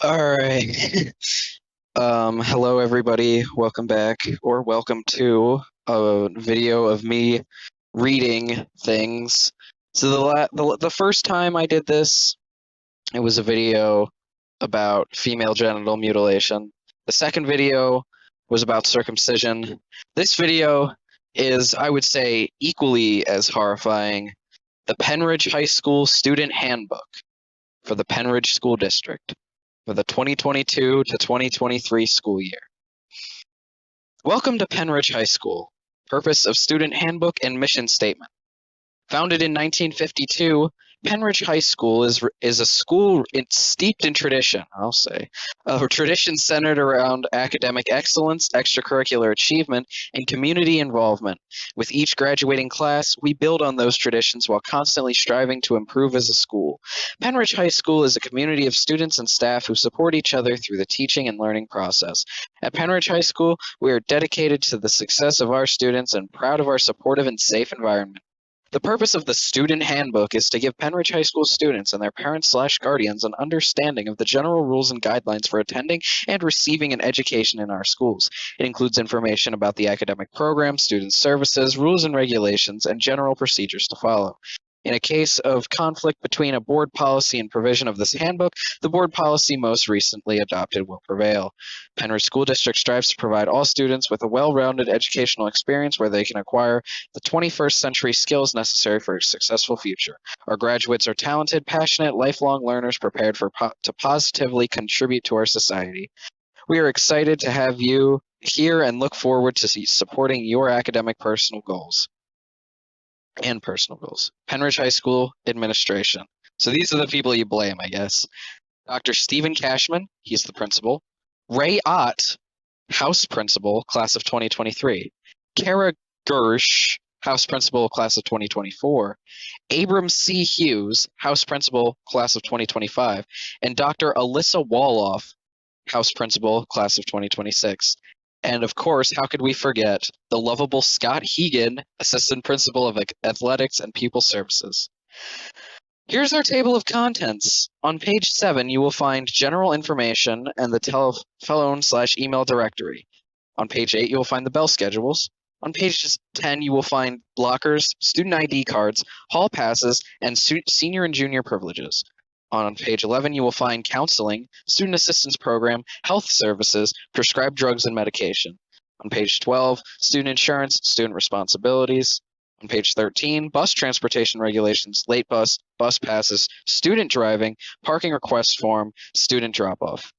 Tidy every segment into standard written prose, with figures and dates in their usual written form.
All right. Hello everybody. Welcome back, or welcome to a video of me reading things. So the first time I did this, it was a video about female genital mutilation. The second video was about circumcision. This video is, I would say, equally as horrifying. The Penridge High School Student Handbook for the Penridge School District for the 2022 to 2023 school year. Welcome to Penridge High School. Purpose of Student Handbook and Mission Statement. Founded in 1952, Penridge High School is a school steeped in tradition, I'll say, a tradition centered around academic excellence, extracurricular achievement, and community involvement. With each graduating class, we build on those traditions while constantly striving to improve as a school. Penridge High School is a community of students and staff who support each other through the teaching and learning process. At Penridge High School, we are dedicated to the success of our students and proud of our supportive and safe environment. The purpose of the Student Handbook is to give Penridge High School students and their parents/guardians an understanding of the general rules and guidelines for attending and receiving an education in our schools. It includes information about the academic program, student services, rules and regulations, and general procedures to follow. In a case of conflict between a board policy and provision of this handbook, the board policy most recently adopted will prevail. Penridge School District strives to provide all students with a well-rounded educational experience where they can acquire the 21st century skills necessary for a successful future. Our graduates are talented, passionate, lifelong learners prepared to positively contribute to our society. We are excited to have you here and look forward to supporting your academic personal goals. Penridge High School administration. So these are the people you blame, I guess. Dr. Stephen Cashman, he's the principal. Ray Ott, House Principal, class of 2023. Kara Gersh, House Principal, class of 2024. Abram C. Hughes, House Principal, class of 2025. And Dr. Alyssa Woloff, House Principal, class of 2026. And of course, how could we forget the lovable Scott Hegan, Assistant Principal of Athletics and Pupil Services. Here's our table of contents. On page 7, you will find general information and the telephone/email directory. On page 8, you will find the bell schedules. On page 10, you will find blockers, student ID cards, hall passes, and senior and junior privileges. On page 11, you will find counseling, student assistance program, health services, prescribed drugs and medication. On page 12, student insurance, student responsibilities. On page 13, bus transportation regulations, late bus passes, student driving, parking request form, student drop-off.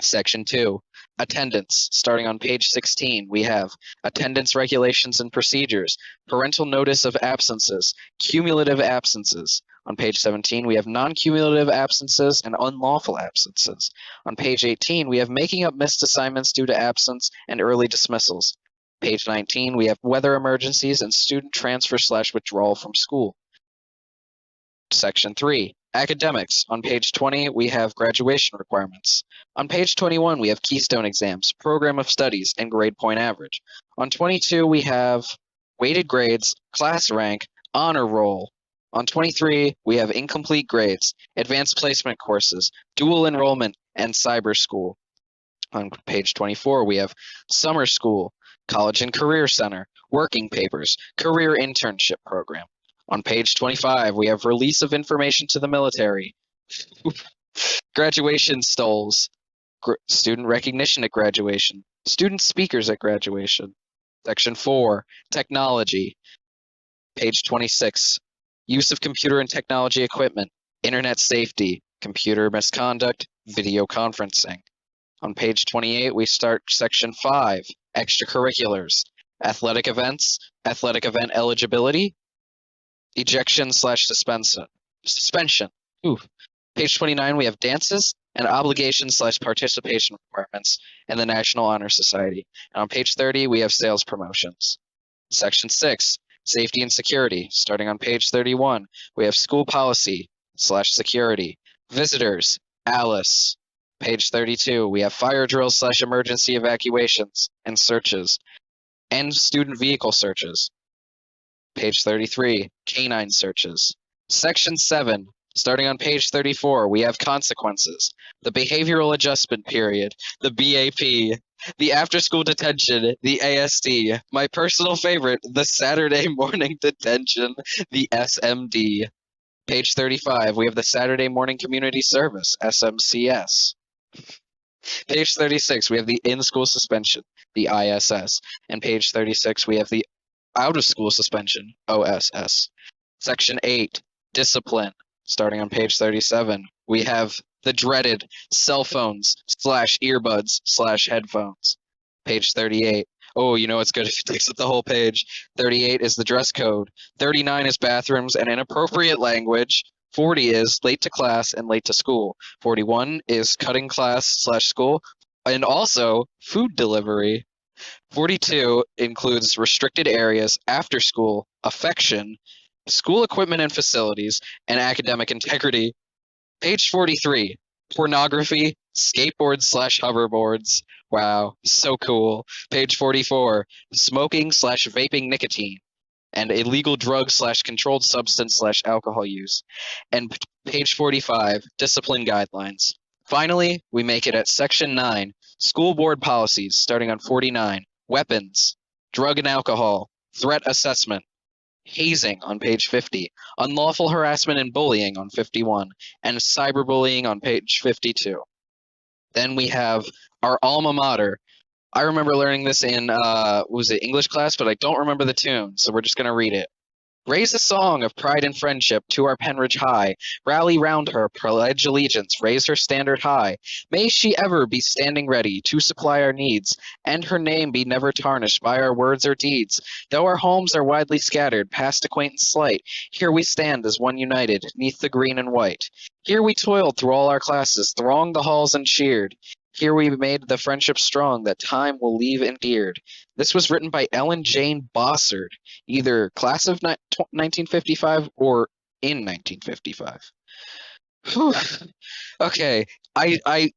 Section 2, attendance. Starting on page 16, we have attendance regulations and procedures, parental notice of absences, cumulative absences. On page 17, we have non-cumulative absences and unlawful absences. On page 18, we have making up missed assignments due to absence and early dismissals. Page 19, we have weather emergencies and student transfer/withdrawal from school. Section 3, academics. On page 20, we have graduation requirements. On page 21, we have keystone exams, program of studies, and grade point average. On 22, we have weighted grades, class rank, honor roll. On 23, we have incomplete grades, advanced placement courses, dual enrollment, and cyber school. On page 24, we have summer school, college and career center, working papers, career internship program. On page 25, we have release of information to the military, graduation stoles, student recognition at graduation, student speakers at graduation. Section 4, technology. Page 26, use of computer and technology equipment, internet safety, computer misconduct, video conferencing. On page 28, we start section 5, extracurriculars, athletic events, athletic event eligibility, ejection/suspension. Ooh. Page 29, we have dances and obligation/participation requirements in the National Honor Society. And on page 30, we have sales promotions. Section 6, safety and security. Starting on page 31, we have school policy/security, visitors, Alice. Page 32, we have fire drills/emergency evacuations and searches, and student vehicle searches. Page 33, canine searches. Section 7, Starting on page 34, we have consequences, the behavioral adjustment period, the BAP, the after-school detention, the ASD, my personal favorite, the Saturday morning detention, the SMD. Page 35, we have the Saturday morning community service, SMCS. Page 36, we have the in-school suspension, the ISS. And page 36, we have the out-of-school suspension, OSS. Section 8, discipline. Starting on page 37, we have the dreaded cell phones / earbuds / headphones. Page 38. Oh, you know it's good if it takes up the whole page. 38 is the dress code. 39 is bathrooms and inappropriate language. 40 is late to class and late to school. 41 is cutting class / school and also food delivery. 42 includes restricted areas, after school, affection, school equipment and facilities, and academic integrity. Page 43, pornography, skateboards / hoverboards. Wow, so cool. Page 44, smoking / vaping nicotine, and illegal drug / controlled substance / alcohol use. And page 45, discipline guidelines. Finally, we make it at section 9, school board policies, starting on 49, weapons, drug and alcohol, threat assessment, hazing on page 50, unlawful harassment and bullying on 51, and cyberbullying on page 52. Then we have our alma mater. I remember learning this in was it English class, but I don't remember the tune, so we're just gonna read it. Raise a song of pride and friendship to our Penridge High. Rally round her, pledge allegiance, raise her standard high. May she ever be standing ready to supply our needs, and her name be never tarnished by our words or deeds. Though our homes are widely scattered, past acquaintance slight, here we stand as one united, neath the green and white. Here we toiled through all our classes, thronged the halls and cheered. Here we made the friendship strong that time will leave endeared. This was written by Ellen Jane Bossard, either class of 1955 or in 1955. Whew. Okay, I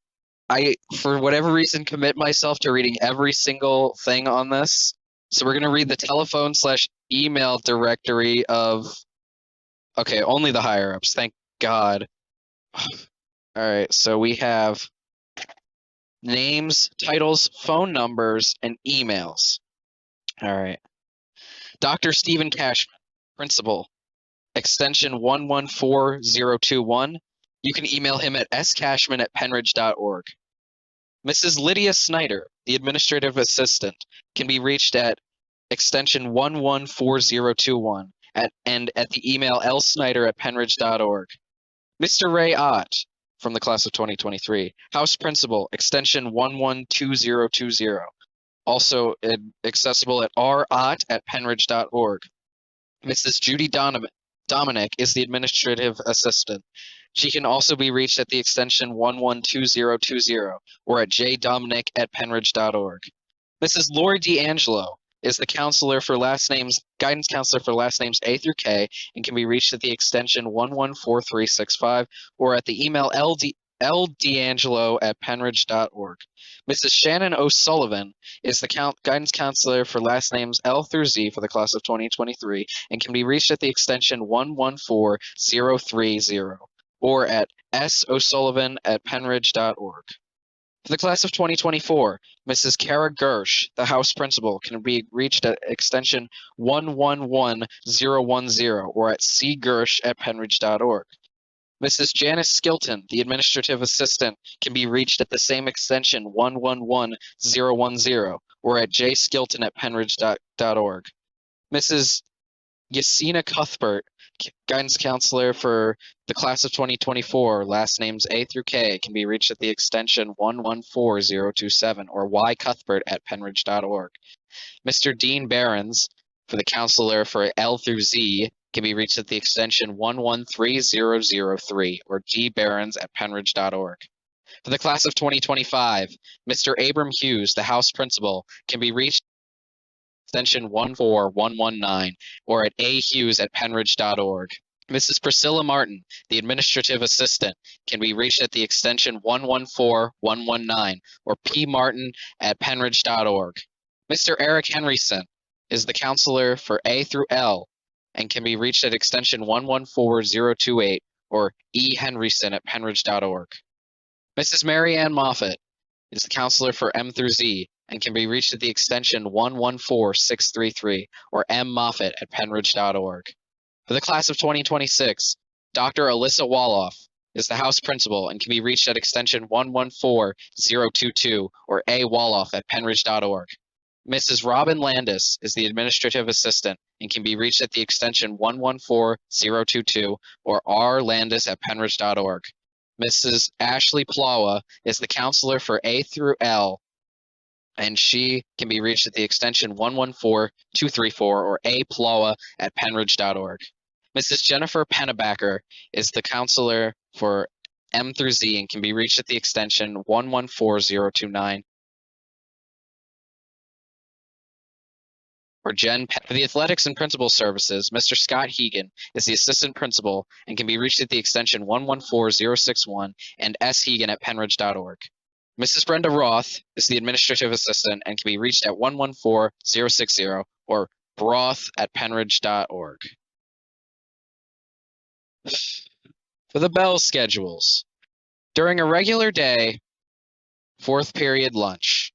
for whatever reason commit myself to reading every single thing on this. So we're gonna read the telephone / email directory of. Okay, only the higher ups. Thank God. All right, so we have names, titles, phone numbers, and emails. All right. Dr. Stephen Cashman, principal, extension 114021. You can email him at scashman@penridge.org. Mrs. Lydia Snyder, the administrative assistant, can be reached at extension 114021 and at the email lsnyder@penridge.org. Mr. Ray Ott, from the class of 2023, house principal, extension 112020. Also accessible at rott@penridge.org. Mrs. Judy Dominic is the administrative assistant. She can also be reached at the extension 112020 or at jdominic@penridge.org. Mrs. Lori D'Angelo is the guidance counselor for last names A through K and can be reached at the extension 114365 or at the email ldangelo@penridge.org. Mrs. Shannon O'Sullivan is the guidance counselor for last names L through Z for the class of 2023 and can be reached at the extension 114030 or at sosullivan@penridge.org. For the class of 2024, Mrs. Kara Gersh, the house principal, can be reached at extension 111010 or at cgersh@penridge.org. Mrs. Janice Skilton, the administrative assistant, can be reached at the same extension 111010 or at jskilton@penridge.org. Mrs. Yasina Cuthbert, guidance counselor for the class of 2024, last names A through K, can be reached at the extension 114027 or ycuthbert@penridge.org. Mr. Dean Behrens, for the counselor for L through Z, can be reached at the extension 113003 or gbehrens@penridge.org. For the class of 2025, Mr. Abram Hughes, the house principal, can be reached extension 14119 or at ahughes@penridge.org. Mrs. Priscilla Martin, the administrative assistant, can be reached at the extension 114119 or pmartin@penridge.org. Mr. Eric Henryson is the counselor for A through L and can be reached at extension 114028 or E. Henryson at penridge.org. Mrs. Mary Ann Moffat is the counselor for M through Z and can be reached at the extension 114633 or mmoffat at penridge.org. For the class of 2026, Dr. Alyssa Woloff is the House Principal and can be reached at extension 114022 or Woloff at penridge.org. Mrs. Robin Landis is the Administrative Assistant and can be reached at the extension 114022 or Landis at penridge.org. Mrs. Ashley Plawa is the counselor for A through L, and she can be reached at the extension 114234 or Plawa at penridge.org. Mrs. Jennifer Pennebacker is the counselor for M through Z and can be reached at the extension 114029 or for the Athletics and Principal Services, Mr. Scott Hegan is the Assistant Principal and can be reached at the extension 114061 and Hegan at penridge.org. Mrs. Brenda Roth is the Administrative Assistant and can be reached at 114060 or broth at penridge.org. For the bell schedules, during a regular day, fourth period lunch.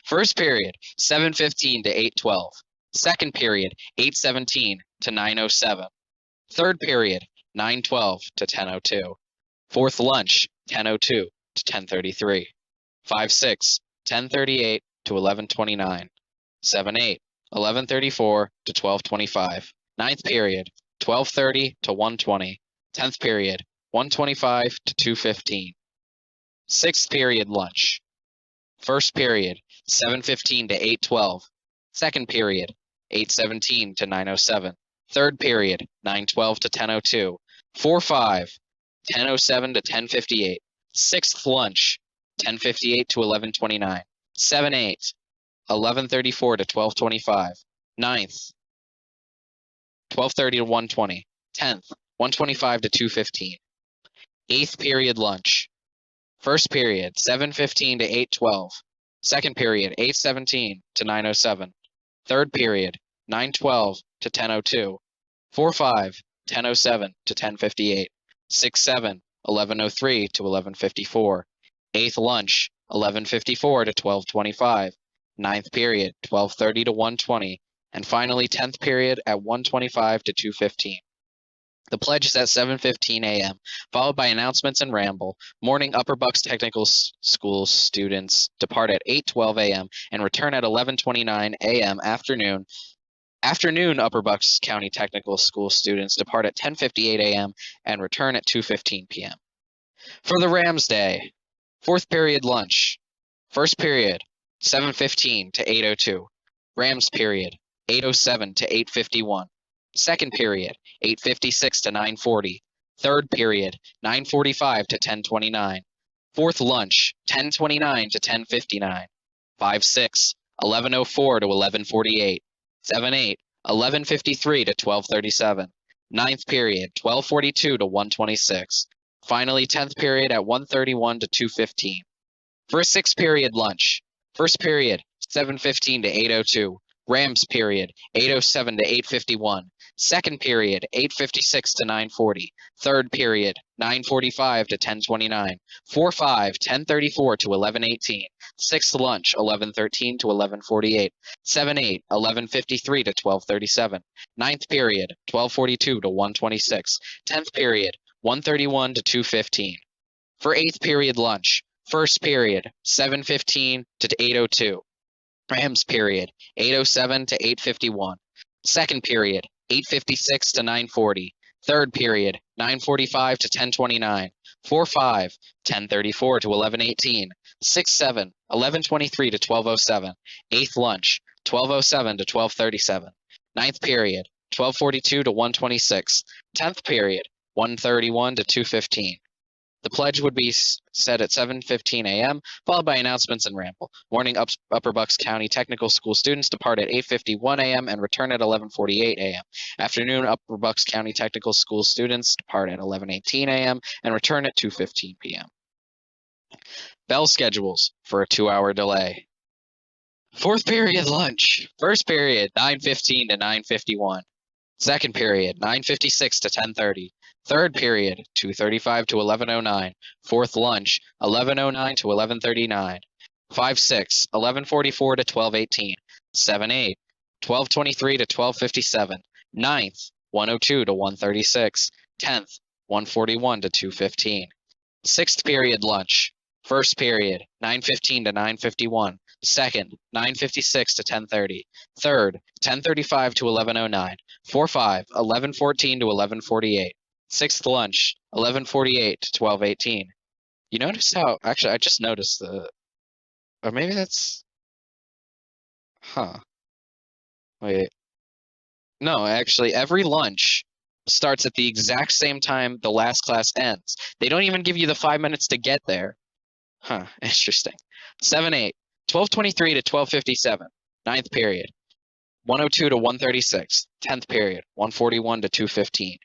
First period, 7:15 to 8:12. Second period, 8:17 to 9:07. Third period, 9:12 to 10:02. Fourth lunch, 10:02 to 10:33. 5-6, 10:38 to 11:29. 7-8, 11:34 to 12:25. Ninth period, 12:30 to 1:20. 10th period, 1:25 to 2:15. Sixth period lunch. First period, 7:15 to 8:12. Second period, 8:17 to 9:07. Third period, 9:12 to 10:02. 4-5, 10:07 to 10:58. Sixth lunch, 10:58 to 11:29. 7-8, 11:34 to 12:25. Ninth, 12:30 to 1:20. 10th, 1:25 to 2:15. Eighth period lunch. First period, 7:15 to 8:12. Second period, 8:17 to 9:07. Third period, 9:12 to 10:02. 4-5, 10:07 to 10:58. 6-7, 11:03 to 11:54. Eighth lunch, 11:54 to 12:25. Ninth period, 12:30 to 1:20. And finally, 10th period at 1:25 to 2:15. The pledge is at 7:15 a.m., followed by announcements and ramble. Morning Upper Bucks Technical School students depart at 8:12 a.m. and return at 11:29 a.m. Afternoon Upper Bucks County Technical School students depart at 10:58 a.m. and return at 2:15 p.m. For the Rams Day, fourth period lunch. First period, 7:15 to 8:02. Rams period, 8:07 to 8:51. Second period, 8:56 to 9:40. Third period, 9:45 to 10:29. Fourth lunch, 10:29 to 10:59. 5-6, 11:04 to 11:48. 7-8, 11:53 to 12:37. Ninth period, 12:42 to 1:26. Finally, 10th period at 1:31 to 2:15. For a sixth period lunch. First period, 7:15 to 8:02. Rams period, 8:07 to 8:51. Second period, 8:56 to 9:40. Third period, 9:45 to 10:29. 4-5, 10:34 to 11:18. Sixth lunch, 11:13 to 11:48. 7-8, 11:53 to 12:37. Ninth period, 12:42 to 1:26. 10th period, 1:31 to 2:15. For eighth period lunch. First period, 7:15 to 8:02. Rams period, 8:07 to 8:51. Second period, 8:56 to 9:40. Third period, 9:45 to 10:29. 4-5, 10:34 to 11:18. 6-7, 11:23 to 12:07. Eighth lunch, 12:07 to 12:37. Ninth period, 12:42 to 1:26. 10th period, 1:31 to 2:15. The pledge would be said at 7:15 a.m., followed by announcements and ramble. Morning Upper Bucks County Technical School students depart at 8:51 a.m. and return at 11:48 a.m. Afternoon Upper Bucks County Technical School students depart at 11:18 a.m. and return at 2:15 p.m. Bell schedules for a 2-hour delay. Fourth period lunch. First period, 9:15 to 9:51. Second period, 9:56 to 10:30. Third period, 2:35 to 11:09. Fourth lunch, 11:09 to 11:39. 5-6, 11:44 to 12:18. 7-8, 12:23 to 12:57. Ninth, 1:02 to 1:36. 10th, 1:41 to 2:15. Sixth period lunch. First period, 9:15 to 9:51. Second, 9:56 to 10:30. Third, 10:35 to 11:09. 4-5, 11:14 to 11:48. Sixth lunch, 11:48 to 12:18. You notice how, actually, I just noticed or maybe that's, huh, wait. No, actually, every lunch starts at the exact same time the last class ends. They don't even give you the 5 minutes to get there. Huh, interesting. 7-8, 12:23 to 12:57. Ninth period, 1:02 to 1:36. 10th period, 1:41 to 2:15.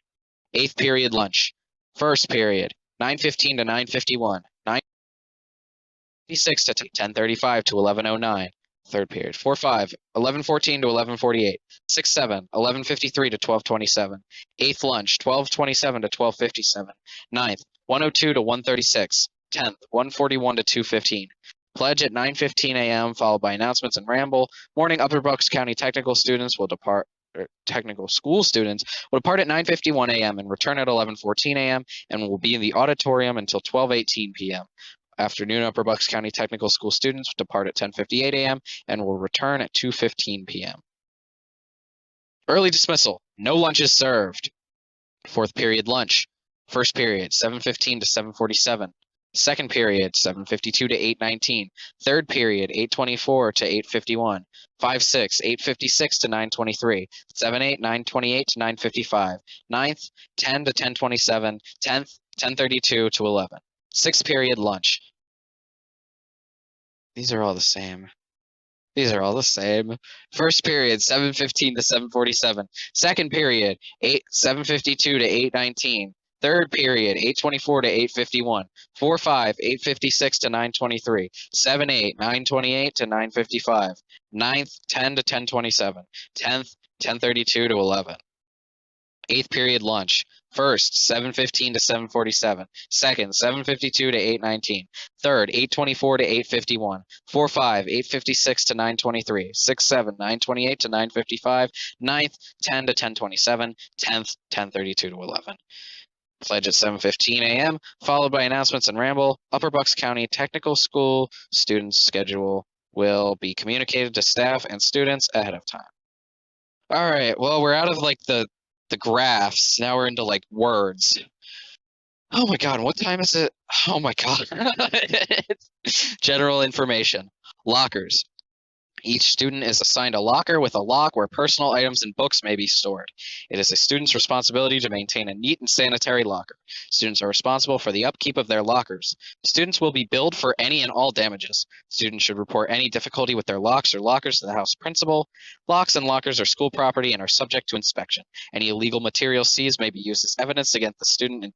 Eighth period lunch. First period, 9:15 to 9:51. 9:56 to 10:35 to 11:09. Third period, 4-5, 11:14 to 11:48. 6-7, 11:53 to 12:27. Eighth lunch, 12:27 to 12:57. Ninth, 1:02 to 1:36. 10th, 1:41 to 2:15. Pledge at 9:15 a.m., followed by announcements and ramble. Morning Upper Bucks County technical students will depart. Technical school students will depart at 9:51 a.m. and return at 11:14 a.m. and will be in the auditorium until 12:18 p.m. Afternoon Upper Bucks County technical school students depart at 10:58 a.m. and will return at 2:15 p.m. Early dismissal. No lunch is served. Fourth period lunch. First period, 7:15 to 7:47. Second period, 7:52 to 8:19. Third period, 8:24 to 8:51. 5-6, 8:56 to 9:23. 7-8, 9:28 to 9:55. Ninth, 10 to 10:27. 10th, 10:32 to 11. Sixth period lunch. These are all the same. These are all the same. First period, 7:15 to 7:47. Second period, 7:52 to 8:19. Third period, 8:24 to 8:51. 4-5, 8:56 to 9:23. 7-8, 9:28 to 9:55. Ninth, 10 to 10:27. 10th, 10:32 to 11. Eighth period lunch. First, 7:15 to 7:47. Second, 7:52 to 8:19. Third, 8:24 to 8:51. 4-5, 8:56 to 9:23. 6-7, 9:28 to 9:55. Ninth, 10 to 10:27. 10th, 10:32 to 11. Pledge at 7:15 a.m., followed by announcements and ramble. Upper Bucks County Technical School students' schedule will be communicated to staff and students ahead of time. All right, well, we're out of like the graphs. Now we're into like words. Oh my god, what time is it? Oh my god. General information. Lockers. Each student is assigned a locker with a lock where personal items and books may be stored. It is a student's responsibility to maintain a neat and sanitary locker. Students are responsible for the upkeep of their lockers. Students will be billed for any and all damages. Students should report any difficulty with their locks or lockers to the house principal. Locks and lockers are school property and are subject to inspection. Any illegal materials seized may be used as evidence against the student in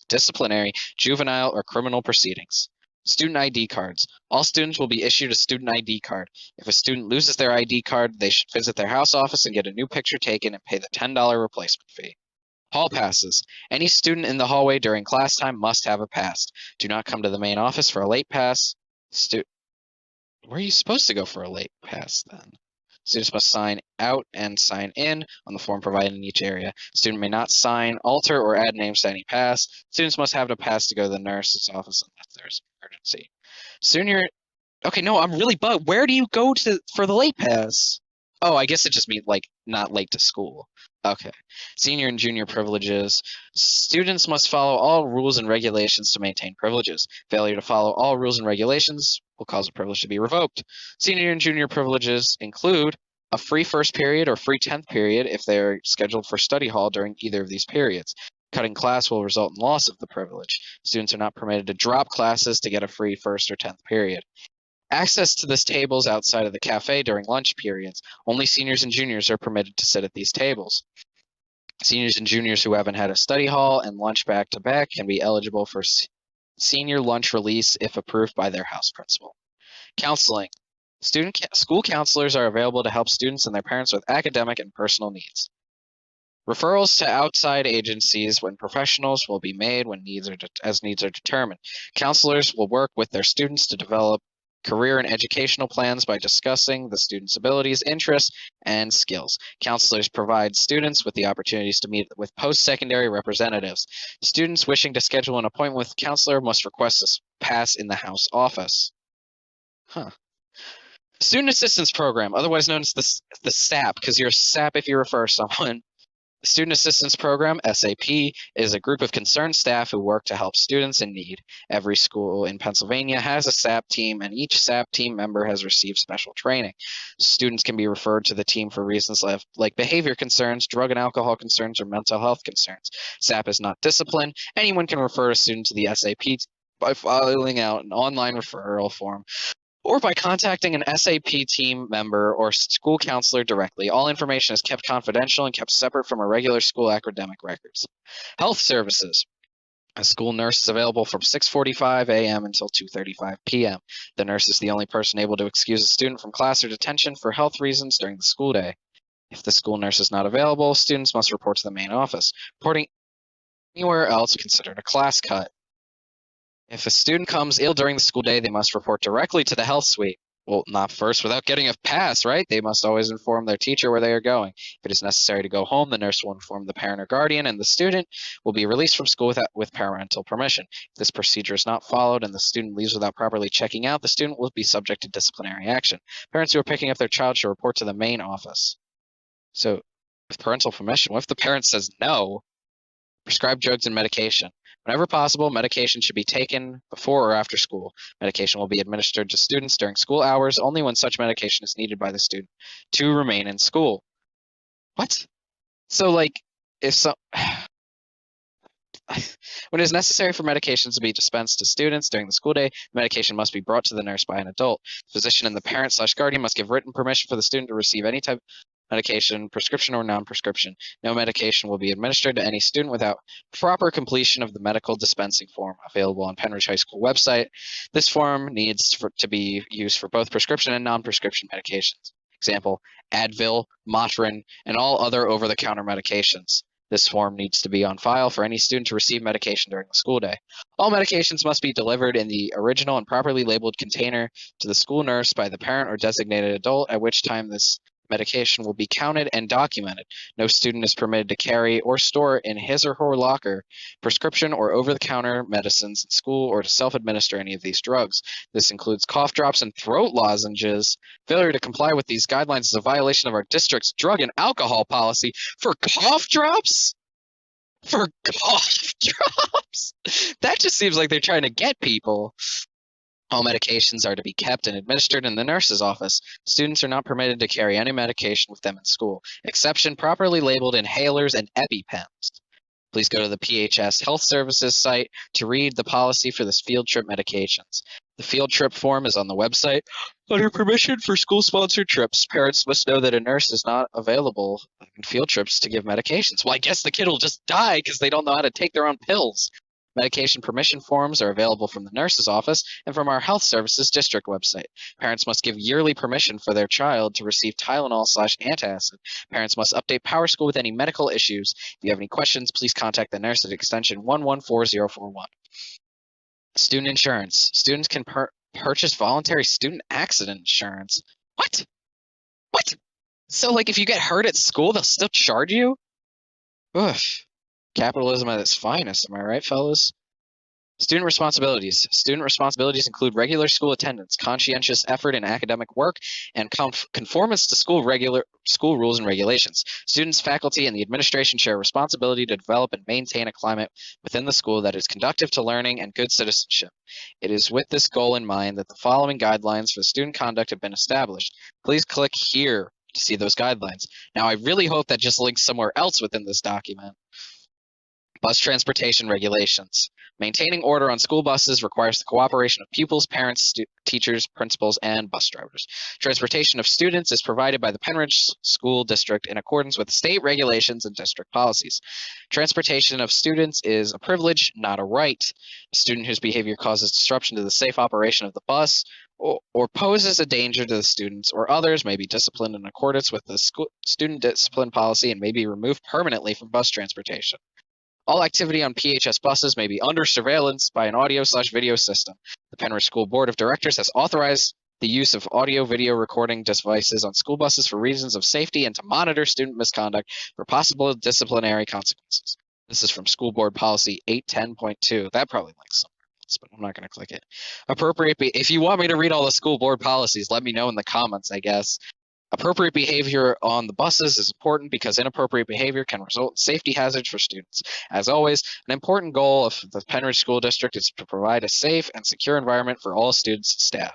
disciplinary, juvenile, or criminal proceedings. Student ID cards. All students will be issued a student ID card. If a student loses their ID card, they should visit their house office and get a new picture taken and pay the $10 replacement fee. Hall passes. Any student in the hallway during class time must have a pass. Do not come to the main office for a late pass. Where are you supposed to go for a late pass then? Students must sign out and sign in on the form provided in each area. Student may not sign, alter, or add names to any pass. Students must have a pass to go to the nurse's office unless there's an emergency. Okay, no, I'm really bugged. Where do you go for the late pass? Oh, I guess it just means like not late to school. Okay. Senior and junior privileges. Students must follow all rules and regulations to maintain privileges. Failure to follow all rules and regulations will cause a privilege to be revoked. Senior and junior privileges include a free first period or free 10th period if they are scheduled for study hall during either of these periods. Cutting class will result in loss of the privilege. Students are not permitted to drop classes to get a free first or 10th period. Access to this tables outside of the cafe during lunch periods. Only seniors and juniors are permitted to sit at these tables. Seniors and juniors who haven't had a study hall and lunch back-to-back can be eligible for senior lunch release if approved by their house principal. Counseling. School counselors are available to help students and their parents with academic and personal needs. Referrals to outside agencies when professionals will be made when needs are determined. Counselors will work with their students to develop career and educational plans by discussing the students' abilities, interests, and skills. Counselors provide students with the opportunities to meet with post-secondary representatives. Students wishing to schedule an appointment with a counselor must request a pass in the House office. Huh. Student Assistance Program, otherwise known as the SAP, because you're a SAP if you refer someone. The Student Assistance Program, SAP, is a group of concerned staff who work to help students in need. Every school in Pennsylvania has a SAP team, and each SAP team member has received special training. Students can be referred to the team for reasons like behavior concerns, drug and alcohol concerns, or mental health concerns. SAP is not discipline. Anyone can refer a student to the SAP by filling out an online referral form or by contacting an SAP team member or school counselor directly. All information is kept confidential and kept separate from our regular school academic records. Health services. A school nurse is available from 6:45 a.m. until 2:35 p.m. The nurse is the only person able to excuse a student from class or detention for health reasons during the school day. If the school nurse is not available, students must report to the main office. Reporting anywhere else considered a class cut. If a student comes ill during the school day, they must report directly to the health suite. Well, not first without getting a pass, right? They must always inform their teacher where they are going. If it is necessary to go home, the nurse will inform the parent or guardian, and the student will be released from school with parental permission. If this procedure is not followed and the student leaves without properly checking out, the student will be subject to disciplinary action. Parents who are picking up their child should report to the main office. So, with parental permission, what if the parent says no? Prescribed drugs and medication. Whenever possible, medication should be taken before or after school. Medication will be administered to students during school hours only when such medication is needed by the student to remain in school. What? So, like, if some. When it is necessary for medications to be dispensed to students during the school day, the medication must be brought to the nurse by an adult. The physician and the parent/guardian must give written permission for the student to receive any type of medication, prescription or non-prescription. No medication will be administered to any student without proper completion of the medical dispensing form available on Penridge High School website. This form needs to be used for both prescription and non-prescription medications. Example, Advil, Motrin, and all other over-the-counter medications. This form needs to be on file for any student to receive medication during the school day. All medications must be delivered in the original and properly labeled container to the school nurse by the parent or designated adult, at which time this medication will be counted and documented. No student is permitted to carry or store in his or her locker prescription or over-the-counter medicines in school or to self-administer any of these drugs. This includes cough drops and throat lozenges. Failure to comply with these guidelines is a violation of our district's drug and alcohol policy. For cough drops? For cough drops? That just seems like they're trying to get people. All medications are to be kept and administered in the nurse's office. Students are not permitted to carry any medication with them in school. Exception, properly labeled inhalers and EpiPens. Please go to the PHS Health Services site to read the policy for this field trip medications. The field trip form is on the website. Under permission for school-sponsored trips, parents must know that a nurse is not available in field trips to give medications. Well, I guess the kid will just die because they don't know how to take their own pills. Medication permission forms are available from the nurse's office and from our health services district website. Parents must give yearly permission for their child to receive Tylenol/antacid. Parents must update PowerSchool with any medical issues. If you have any questions, please contact the nurse at extension 114041. Student insurance. Students can purchase voluntary student accident insurance. What? What? So, like, if you get hurt at school, they'll still charge you? Ugh. Capitalism at its finest, am I right, fellas? Student responsibilities. Student responsibilities include regular school attendance, conscientious effort in academic work, and conformance to school rules and regulations. Students, faculty, and the administration share a responsibility to develop and maintain a climate within the school that is conducive to learning and good citizenship. It is with this goal in mind that the following guidelines for student conduct have been established. Please click here to see those guidelines. Now, I really hope that just links somewhere else within this document. Bus transportation regulations. Maintaining order on school buses requires the cooperation of pupils, parents, teachers, principals, and bus drivers. Transportation of students is provided by the Penridge School District in accordance with state regulations and district policies. Transportation of students is a privilege, not a right. A student whose behavior causes disruption to the safe operation of the bus or poses a danger to the students or others may be disciplined in accordance with the student discipline policy and may be removed permanently from bus transportation. All activity on PHS buses may be under surveillance by an audio/video system. The Penrith School Board of Directors has authorized the use of audio-video recording devices on school buses for reasons of safety and to monitor student misconduct for possible disciplinary consequences. This is from School Board Policy 810.2. That probably links somewhere else, but I'm not going to click it. If you want me to read all the school board policies, let me know in the comments, I guess. Appropriate behavior on the buses is important because inappropriate behavior can result in safety hazards for students. As always, an important goal of the Penrith School District is to provide a safe and secure environment for all students and staff.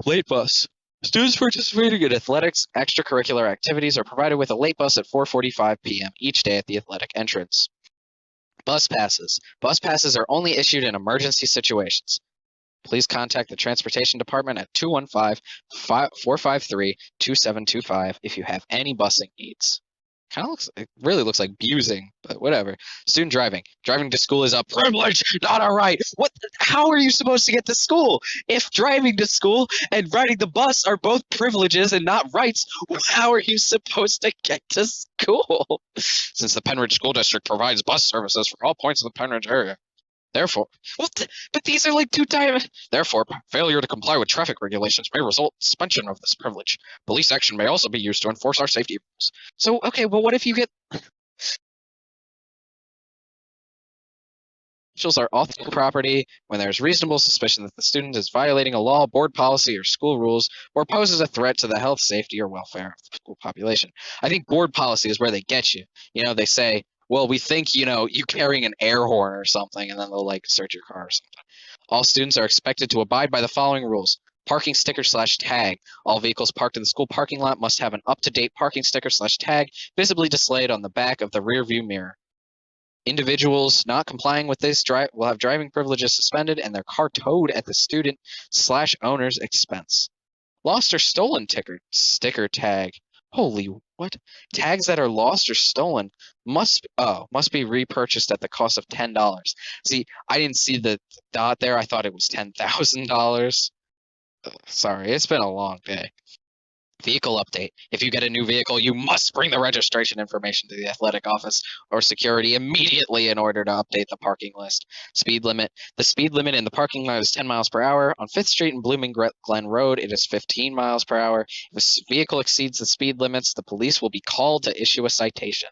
Late bus. Students participating in athletics, extracurricular activities are provided with a late bus at 4:45 p.m. each day at the athletic entrance. Bus passes. Bus passes are only issued in emergency situations. Please contact the Transportation Department at 215-453-2725 if you have any busing needs. It really looks like busing, but whatever. Student driving. Driving to school is a privilege, not a right. How are you supposed to get to school? If driving to school and riding the bus are both privileges and not rights, how are you supposed to get to school? Since the Penrith School District provides bus services for all points of the Penrith area. Therefore, but these are like 2 times. Therefore, failure to comply with traffic regulations may result in suspension of this privilege. Police action may also be used to enforce our safety rules. So, okay, well, what if you get officials are off the property when there is reasonable suspicion that the student is violating a law, board policy, or school rules, or poses a threat to the health, safety, or welfare of the school population? I think board policy is where they get you. They say, well, we think, you carrying an air horn or something, and then they'll search your car or something. All students are expected to abide by the following rules. Parking sticker/tag. All vehicles parked in the school parking lot must have an up-to-date parking sticker/tag visibly displayed on the back of the rear view mirror. Individuals not complying with this will have driving privileges suspended and their car towed at the student/owner's expense. Lost or stolen sticker tag. Holy what? Tags that are lost or stolen must be repurchased at the cost of $10. See, I didn't see the dot there. I thought it was $10,000. Sorry, it's been a long day. Vehicle update. If you get a new vehicle, you must bring the registration information to the athletic office or security immediately in order to update the parking list. Speed limit. The speed limit in the parking lot is 10 miles per hour. On 5th Street and Blooming Glen Road, it is 15 miles per hour. If a vehicle exceeds the speed limits, the police will be called to issue a citation.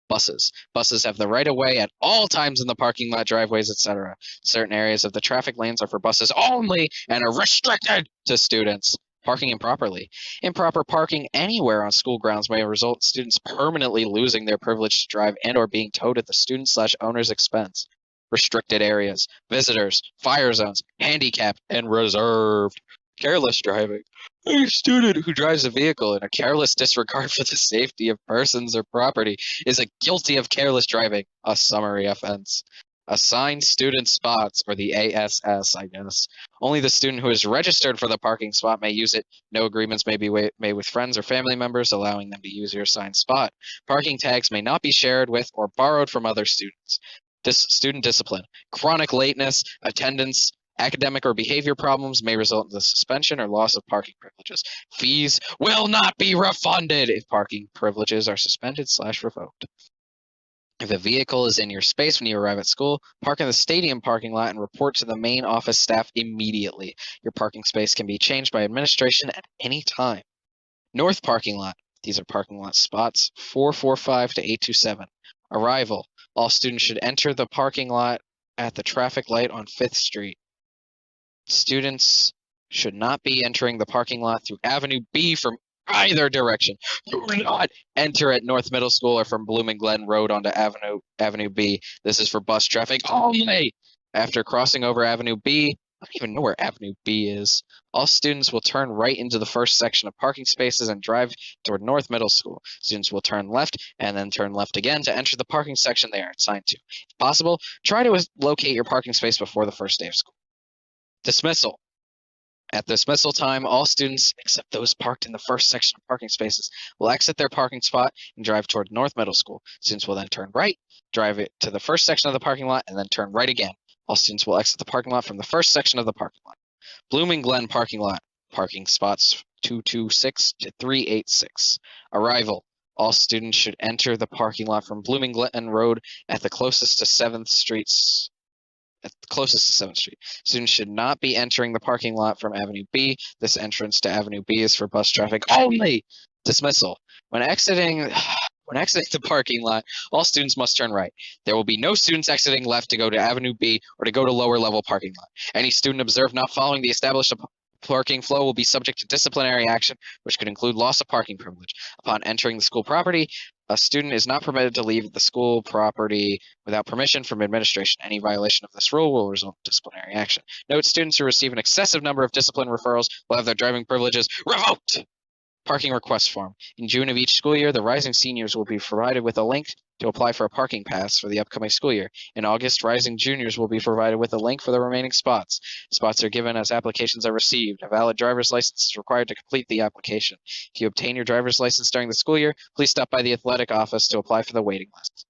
Buses. Buses have the right of way at all times in the parking lot, driveways, etc. Certain areas of the traffic lanes are for buses only and are restricted to students. Parking improperly. Improper parking anywhere on school grounds may result in students permanently losing their privilege to drive and or being towed at the student/owner's expense. Restricted areas, visitors, fire zones, handicapped, and reserved. Careless driving. A student who drives a vehicle in a careless disregard for the safety of persons or property is guilty of careless driving, a summary offense. Assigned student spots, or the ASS, I guess. Only the student who is registered for the parking spot may use it. No agreements may be made with friends or family members allowing them to use your assigned spot. Parking tags may not be shared with or borrowed from other students. Student discipline. Chronic lateness, attendance, academic or behavior problems may result in the suspension or loss of parking privileges. Fees will not be refunded if parking privileges are suspended/revoked. If a vehicle is in your space when you arrive at school, park in the stadium parking lot and report to the main office staff immediately. Your parking space can be changed by administration at any time. North parking lot. These are parking lot spots 445 to 827. Arrival. All students should enter the parking lot at the traffic light on 5th Street. Students should not be entering the parking lot through Avenue B from either direction. Do not enter at North Middle School or from Blooming Glen Road onto Avenue B. This is for bus traffic only. After crossing over Avenue B, I don't even know where Avenue B is. All students will turn right into the first section of parking spaces and drive toward North Middle School. Students will turn left and then turn left again to enter the parking section they are assigned to. If possible, try to locate your parking space before the first day of school. Dismissal. At dismissal time, all students, except those parked in the first section of parking spaces, will exit their parking spot and drive toward North Middle School. Students will then turn right, drive it to the first section of the parking lot, and then turn right again. All students will exit the parking lot from the first section of the parking lot. Blooming Glen parking lot. Parking spots 226 to 386. Arrival. All students should enter the parking lot from Blooming Glen Road at the closest to 7th Street. Students should not be entering the parking lot from Avenue B. This entrance to Avenue B is for bus traffic only. Dismissal. When exiting the parking lot, all students must turn right. There will be no students exiting left to go to Avenue B or to go to lower level parking lot. Any student observed not following the established parking flow will be subject to disciplinary action, which could include loss of parking privilege. Upon entering the school property, a student is not permitted to leave the school property without permission from administration. Any violation of this rule will result in disciplinary action. Note, students who receive an excessive number of discipline referrals will have their driving privileges revoked. Parking request form. In June of each school year, the rising seniors will be provided with a link to apply for a parking pass for the upcoming school year. In August, rising juniors will be provided with a link for the remaining spots. Spots are given as applications are received. A valid driver's license is required to complete the application. If you obtain your driver's license during the school year, please stop by the athletic office to apply for the waiting list.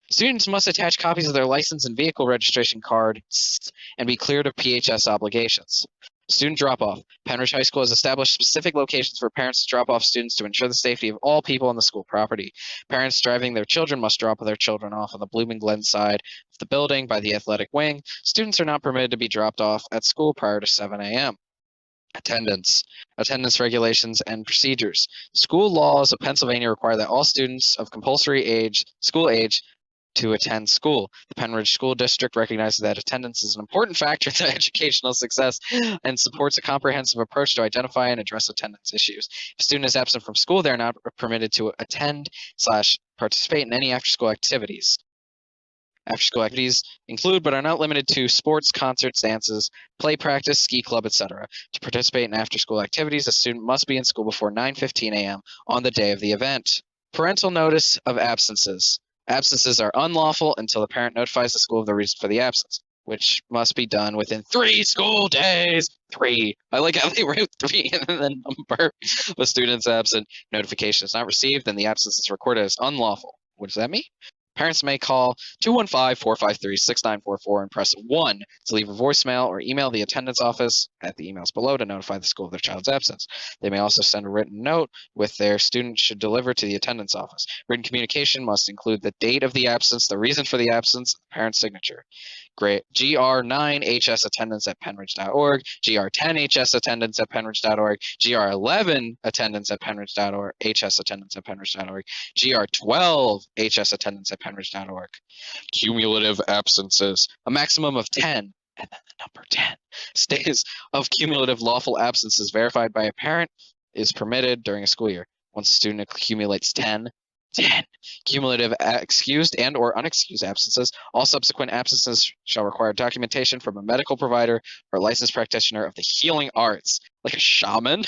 Students must attach copies of their license and vehicle registration cards and be cleared of PHS obligations. Student drop-off. Penridge High School has established specific locations for parents to drop off students to ensure the safety of all people on the school property. Parents driving their children must drop their children off on the Blooming Glen side of the building by the athletic wing. Students are not permitted to be dropped off at school prior to 7 a.m. Attendance regulations and procedures. School laws of Pennsylvania require that all students of compulsory school age to attend school. The Penridge School District recognizes that attendance is an important factor in educational success and supports a comprehensive approach to identify and address attendance issues. If a student is absent from school, they are not permitted to attend/participate in any after-school activities. After-school activities include, but are not limited to, sports, concerts, dances, play practice, ski club, etc. To participate in after-school activities, a student must be in school before 9:15 a.m. on the day of the event. Parental notice of absences. Absences are unlawful until the parent notifies the school of the reason for the absence, which must be done within 3 school days. 3. I like how they wrote 3 and then the number of a student's absent. Notification is not received, then the absence is recorded as unlawful. What does that mean? Parents may call 215-453-6944 and press 1 to leave a voicemail or email the attendance office at the emails below to notify the school of their child's absence. They may also send a written note with their student should deliver to the attendance office. Written communication must include the date of the absence, the reason for the absence, and the parent's signature. GR9HS attendance at penridge.org, GR10HS attendance at penridge.org, GR11 attendance at penridge.org, HS attendance at penridge.org, GR12 HS attendance at penridge.org. Cumulative absences. A maximum of 10, and then the number 10, days of cumulative lawful absences verified by a parent is permitted during a school year. Once a student accumulates 10 cumulative excused and or unexcused absences, all subsequent absences shall require documentation from a medical provider or licensed practitioner of the healing arts, like a shaman.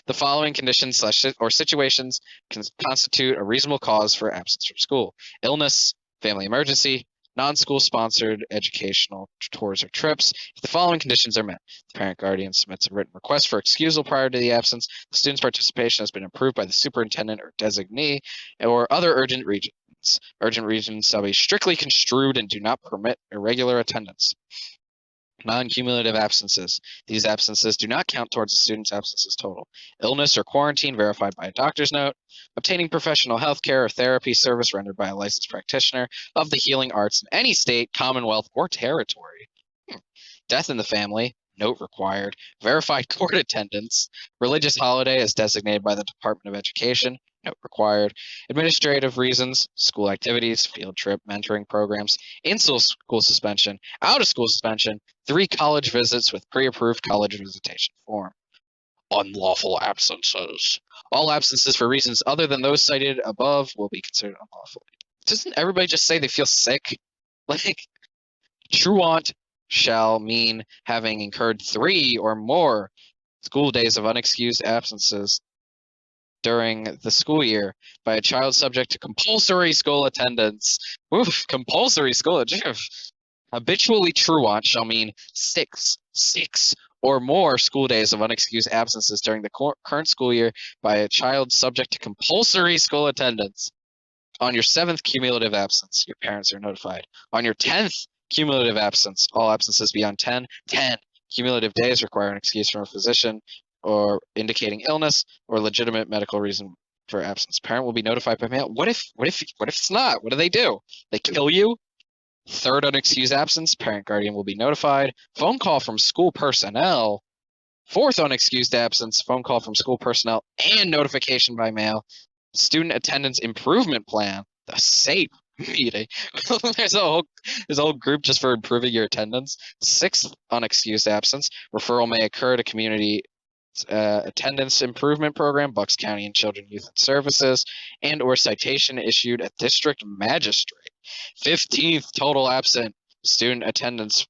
The following conditions or situations can constitute a reasonable cause for absence from school: illness, family emergency, non-school sponsored educational tours or trips. If the following conditions are met, the parent guardian submits a written request for excusal prior to the absence, the student's participation has been approved by the superintendent or designee, or other urgent regions. Urgent regions shall be strictly construed and do not permit irregular attendance. Non-cumulative absences. These absences do not count towards the student's absences total. Illness or quarantine verified by a doctor's note. Obtaining professional health care or therapy service rendered by a licensed practitioner of the healing arts in any state, commonwealth, or territory. Death in the family. Note required. Verified court attendance. Religious holiday as designated by the Department of Education. Note required. Administrative reasons, school activities, field trip, mentoring programs, in-school suspension, out-of-school suspension, 3 college visits with pre-approved college visitation form. Unlawful absences. All absences for reasons other than those cited above will be considered unlawful. Doesn't everybody just say they feel sick? Like, truant shall mean having incurred 3 or more school days of unexcused absences during the school year by a child subject to compulsory school attendance. Oof, compulsory school. Habitually truant shall mean 6 or more school days of unexcused absences during the current school year by a child subject to compulsory school attendance. On your 7th cumulative absence, your parents are notified. On your 10th cumulative absence, all absences beyond 10 Cumulative days require an excuse from a physician or indicating illness or legitimate medical reason for absence. Parent will be notified by mail. What if it's not? What do? They kill you? Third unexcused absence, parent guardian will be notified. Phone call from school personnel. Fourth unexcused absence, phone call from school personnel and notification by mail. Student attendance improvement plan, the SAPE meeting. there's a whole group just for improving your attendance. Sixth unexcused absence, referral may occur to community attendance improvement program, Bucks County and Children, Youth and Services, and or citation issued at district magistrate. 15th total absent, student attendance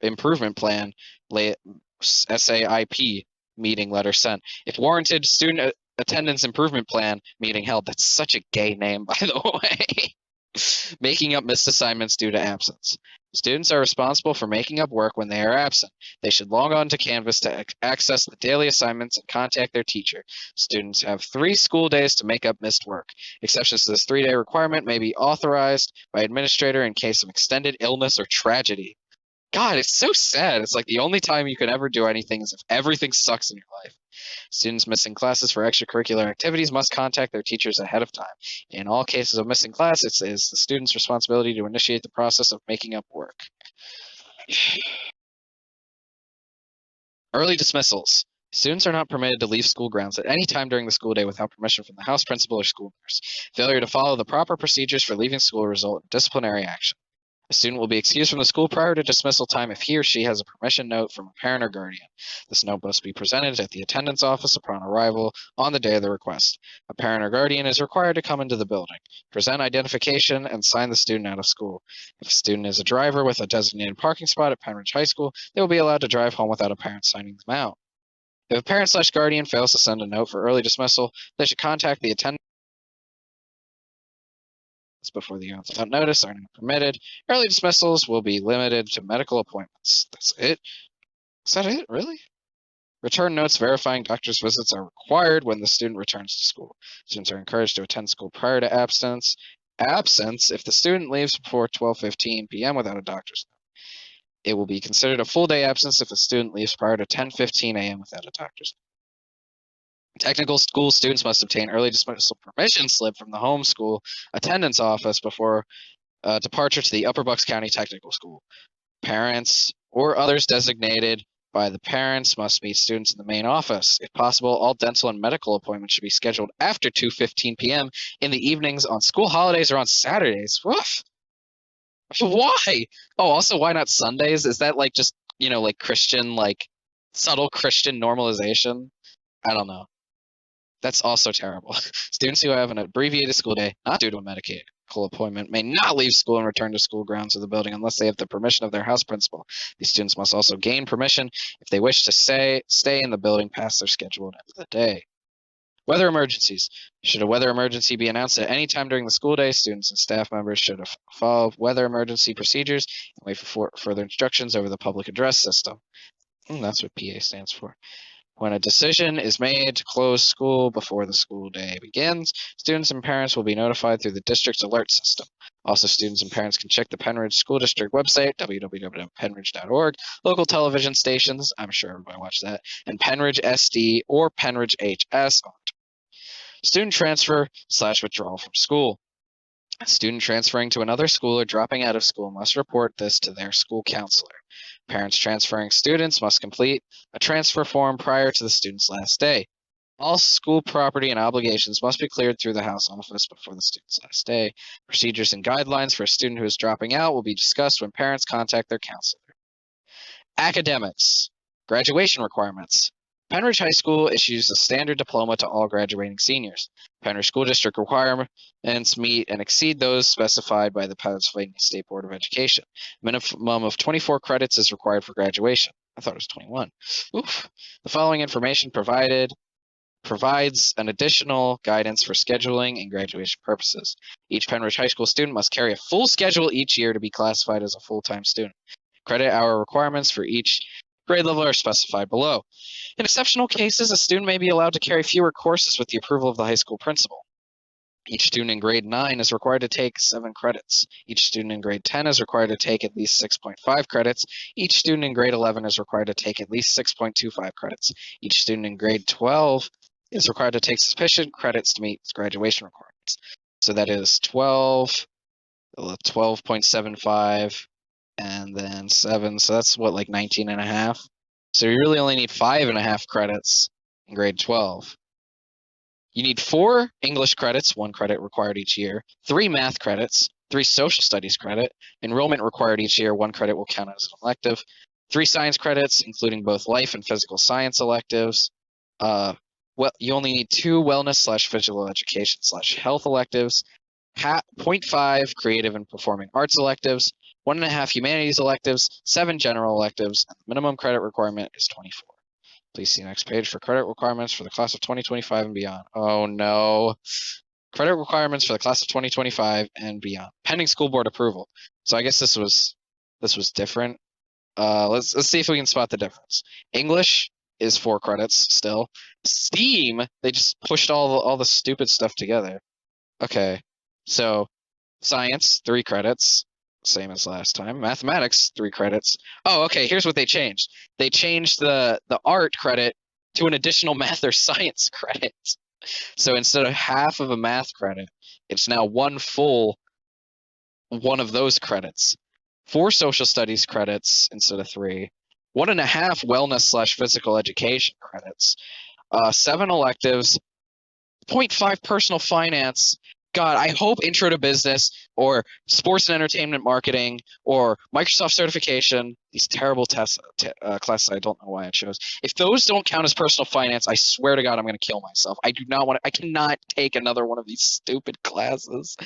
improvement plan, SAIP meeting letter sent. If warranted, student attendance improvement plan meeting held. That's such a gay name, by the way. Making up missed assignments due to absence. Students are responsible for making up work when they are absent. They should log on to Canvas to access the daily assignments and contact their teacher. Students have 3 school days to make up missed work. Exceptions to this 3-day requirement may be authorized by administrator in case of extended illness or tragedy. God, it's so sad. It's like the only time you can ever do anything is if everything sucks in your life. Students missing classes for extracurricular activities must contact their teachers ahead of time. In all cases of missing class, it is the student's responsibility to initiate the process of making up work. Early dismissals. Students are not permitted to leave school grounds at any time during the school day without permission from the house principal or school nurse. Failure to follow the proper procedures for leaving school will result in disciplinary action. A student will be excused from the school prior to dismissal time if he or she has a permission note from a parent or guardian. This note must be presented at the attendance office upon arrival on the day of the request. A parent or guardian is required to come into the building, present identification, and sign the student out of school. If a student is a driver with a designated parking spot at Penridge High School, they will be allowed to drive home without a parent signing them out. If a parent/guardian fails to send a note for early dismissal, they should contact the attendance before the units without notice are not permitted. Early dismissals will be limited to medical appointments. That's it? Is that it? Really? Return notes verifying doctor's visits are required when the student returns to school. Students are encouraged to attend school prior to absence. Absence if the student leaves before 12:15 p.m. without a doctor's note. It will be considered a full day absence if the student leaves prior to 10:15 a.m. without a doctor's note. Technical school students must obtain early dismissal permission slip from the home school attendance office before departure to the Upper Bucks County Technical School. Parents or others designated by the parents must meet students in the main office. If possible, all dental and medical appointments should be scheduled after 2:15 p.m. in the evenings on school holidays or on Saturdays. Woof. Why? Oh, also, why not Sundays? Is that like just, like Christian, like subtle Christian normalization? I don't know. That's also terrible. Students who have an abbreviated school day, not due to a medical appointment, may not leave school and return to school grounds of the building unless they have the permission of their house principal. These students must also gain permission if they wish to stay in the building past their scheduled end of the day. Weather emergencies. Should a weather emergency be announced at any time during the school day, students and staff members should follow weather emergency procedures and wait for further instructions over the public address system. That's what PA stands for. When a decision is made to close school before the school day begins, students and parents will be notified through the district's alert system. Also, students and parents can check the Penridge School District website, www.penridge.org, local television stations, I'm sure everybody watched that, and Penridge SD or Penridge HS. Student transfer/withdrawal from school. A student transferring to another school or dropping out of school must report this to their school counselor. Parents transferring students must complete a transfer form prior to the student's last day. All school property and obligations must be cleared through the house office before the student's last day. Procedures and guidelines for a student who is dropping out will be discussed when parents contact their counselor. Academics. Graduation requirements. Penridge High School issues a standard diploma to all graduating seniors. Penridge School District requirements meet and exceed those specified by the Pennsylvania State Board of Education. Minimum of 24 credits is required for graduation. I thought it was 21. Oof. The following information provides an additional guidance for scheduling and graduation purposes. Each Penridge High School student must carry a full schedule each year to be classified as a full-time student. Credit hour requirements for each grade level are specified below. In exceptional cases, a student may be allowed to carry fewer courses with the approval of the high school principal. Each student in grade 9 is required to take 7 credits. Each student in grade 10 is required to take at least 6.5 credits. Each student in grade 11 is required to take at least 6.25 credits. Each student in grade 12 is required to take sufficient credits to meet graduation requirements. So that is 12.75, and then 7. So that's what, like 19 and a half? So you really only need 5.5 credits in grade 12. You need 4 English credits, 1 credit required each year, 3 math credits, 3 social studies credit, enrollment required each year, 1 credit will count as an elective, 3 science credits, including both life and physical science electives. Well, you only need 2 wellness/physical education/health electives, 0.5 creative and performing arts electives, 1.5 humanities electives, 7 general electives, and the minimum credit requirement is 24. Please see next page for credit requirements for the class of 2025 and beyond. Oh no. Credit requirements for the class of 2025 and beyond, pending school board approval. So I guess this was different. Let's see if we can spot the difference. English is 4 credits still. STEAM, they just pushed all the stupid stuff together. Okay. So science, 3 credits, same as last time. Mathematics, 3 credits. Oh, okay, here's what they changed. They changed the art credit to an additional math or science credit. So instead of half of a math credit, it's now 1 full one of those credits. 4 social studies credits instead of 3. 1.5 wellness/physical education credits. 7 electives. 0.5 personal finance. God, I hope intro to business or sports and entertainment marketing or Microsoft certification, these terrible tests, classes I don't know why I chose. If those don't count as personal finance, I swear to God, I'm going to kill myself. I cannot take another one of these stupid classes.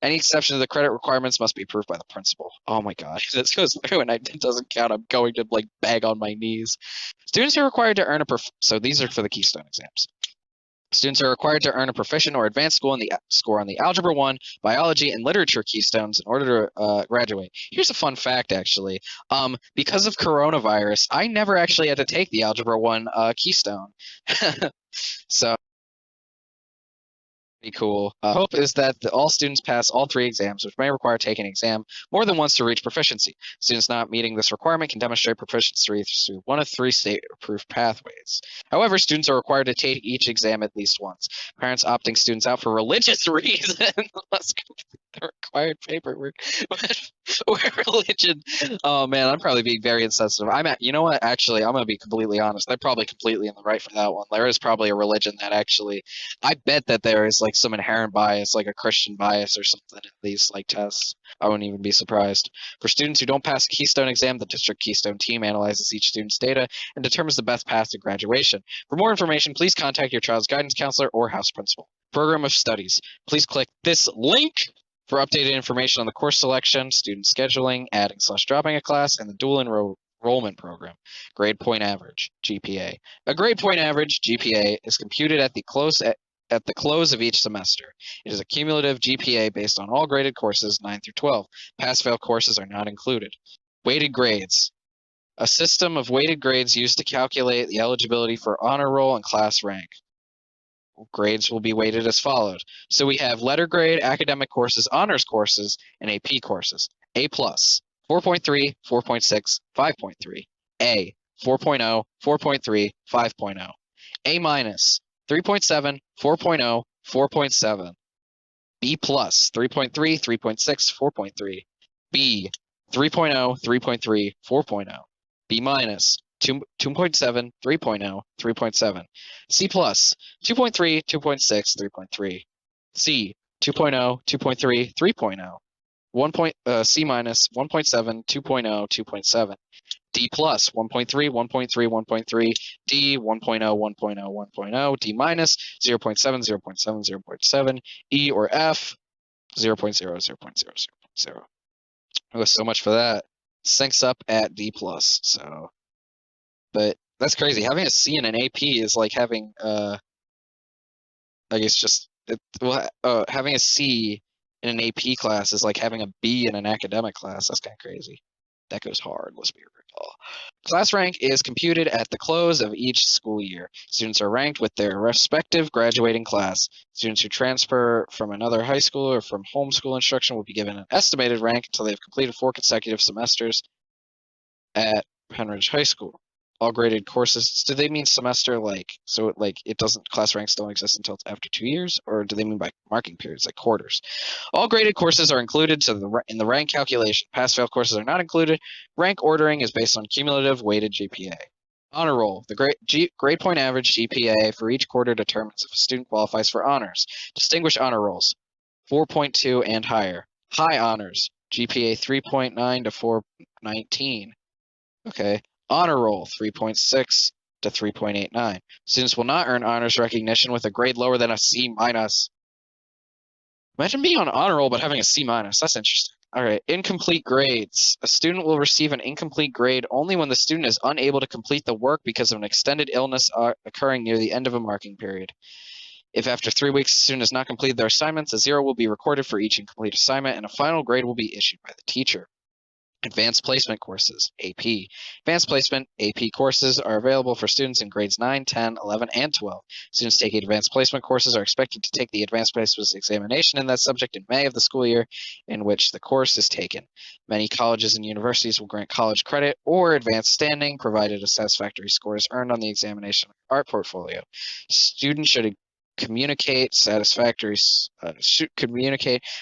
Any exception to the credit requirements must be approved by the principal. Oh my God, if this goes through and it doesn't count, I'm going to like beg on my knees. Students are required to earn so these are for the Keystone exams. Students are required to earn a proficient or advanced score on the Algebra 1, Biology, and Literature Keystones in order to graduate. Here's a fun fact, actually. Because of coronavirus, I never actually had to take the Algebra 1 Keystone. So pretty cool. Hope is that all students pass all 3 exams, which may require taking an exam more than once to reach proficiency. Students not meeting this requirement can demonstrate proficiency through one of 3 state-approved pathways. However, students are required to take each exam at least once. Parents opting students out for religious reasons must complete the required paperwork or religion. Oh man, I'm probably being very insensitive. You know what? Actually, I'm gonna be completely honest. They're probably completely in the right for that one. There is probably a religion that actually I bet that there is like some inherent bias, like a Christian bias or something in these like tests. I wouldn't even be surprised. For students who don't pass a Keystone exam, the district Keystone team analyzes each student's data and determines the best path to graduation. For more information, please contact your child's guidance counselor or house principal. Program of studies. Please click this link for updated information on the course selection, student scheduling, adding/dropping a class, and the dual enrollment program. Grade point average, GPA. A grade point average, GPA, is computed at the close of each semester. It is a cumulative GPA based on all graded courses 9 through 12. Pass-fail courses are not included. Weighted grades. A system of weighted grades used to calculate the eligibility for honor roll and class rank. Grades will be weighted as followed. So we have letter grade, academic courses, honors courses, and AP courses. A+, 4.3, 4.6, 5.3. A, 4.0, 4.3, 5.0. A-, 3.7, 4.0, 4.7. B+, 3.3, 3.6, 4.3. B, 3.0, 3.3, 4.0. B-, 2.7, 3.0, 3.7. C+, 2.3, 2.6, 3.3. C, 2.0, 2.3, 3.0. C-, 1.7, 2.0, 2.7. D+, 1.3, 1.3, 1.3. D, 1.0, 1.0, 1.0. D-, 0.7, 0.7, 0.7. E or F, 0.0, 0.0, 0.0. Oh, so much for that. Syncs up at D+. So, but that's crazy. Having a C in an AP is like having, I guess just, having a C in an AP class is like having a B in an academic class. That's kind of crazy. That goes hard, let's be real. Class rank is computed at the close of each school year. Students are ranked with their respective graduating class. Students who transfer from another high school or from homeschool instruction will be given an estimated rank until they've completed 4 consecutive semesters at Penridge High School. All graded courses, do they mean semester it doesn't, class ranks don't exist until after 2 years, or do they mean by marking periods like quarters? All graded courses are included in the rank calculation. Pass-fail courses are not included. Rank ordering is based on cumulative weighted GPA. Honor roll. The grade point average GPA for each quarter determines if a student qualifies for honors. Distinguished honor rolls, 4.2 and higher. High honors, GPA 3.9 to 419. Okay. Honor roll, 3.6 to 3.89. Students will not earn honors recognition with a grade lower than a C minus. Imagine being on honor roll but having a C minus. That's interesting. All right. Incomplete grades. A student will receive an incomplete grade only when the student is unable to complete the work because of an extended illness occurring near the end of a marking period. If after 3 weeks the student has not completed their assignments, a 0 will be recorded for each incomplete assignment, and a final grade will be issued by the teacher. Advanced Placement courses, AP. Advanced Placement, AP courses are available for students in grades 9, 10, 11, and 12. Students taking Advanced Placement courses are expected to take the Advanced Placement examination in that subject in May of the school year in which the course is taken. Many colleges and universities will grant college credit or advanced standing, provided a satisfactory score is earned on the examination art portfolio. Students should communicate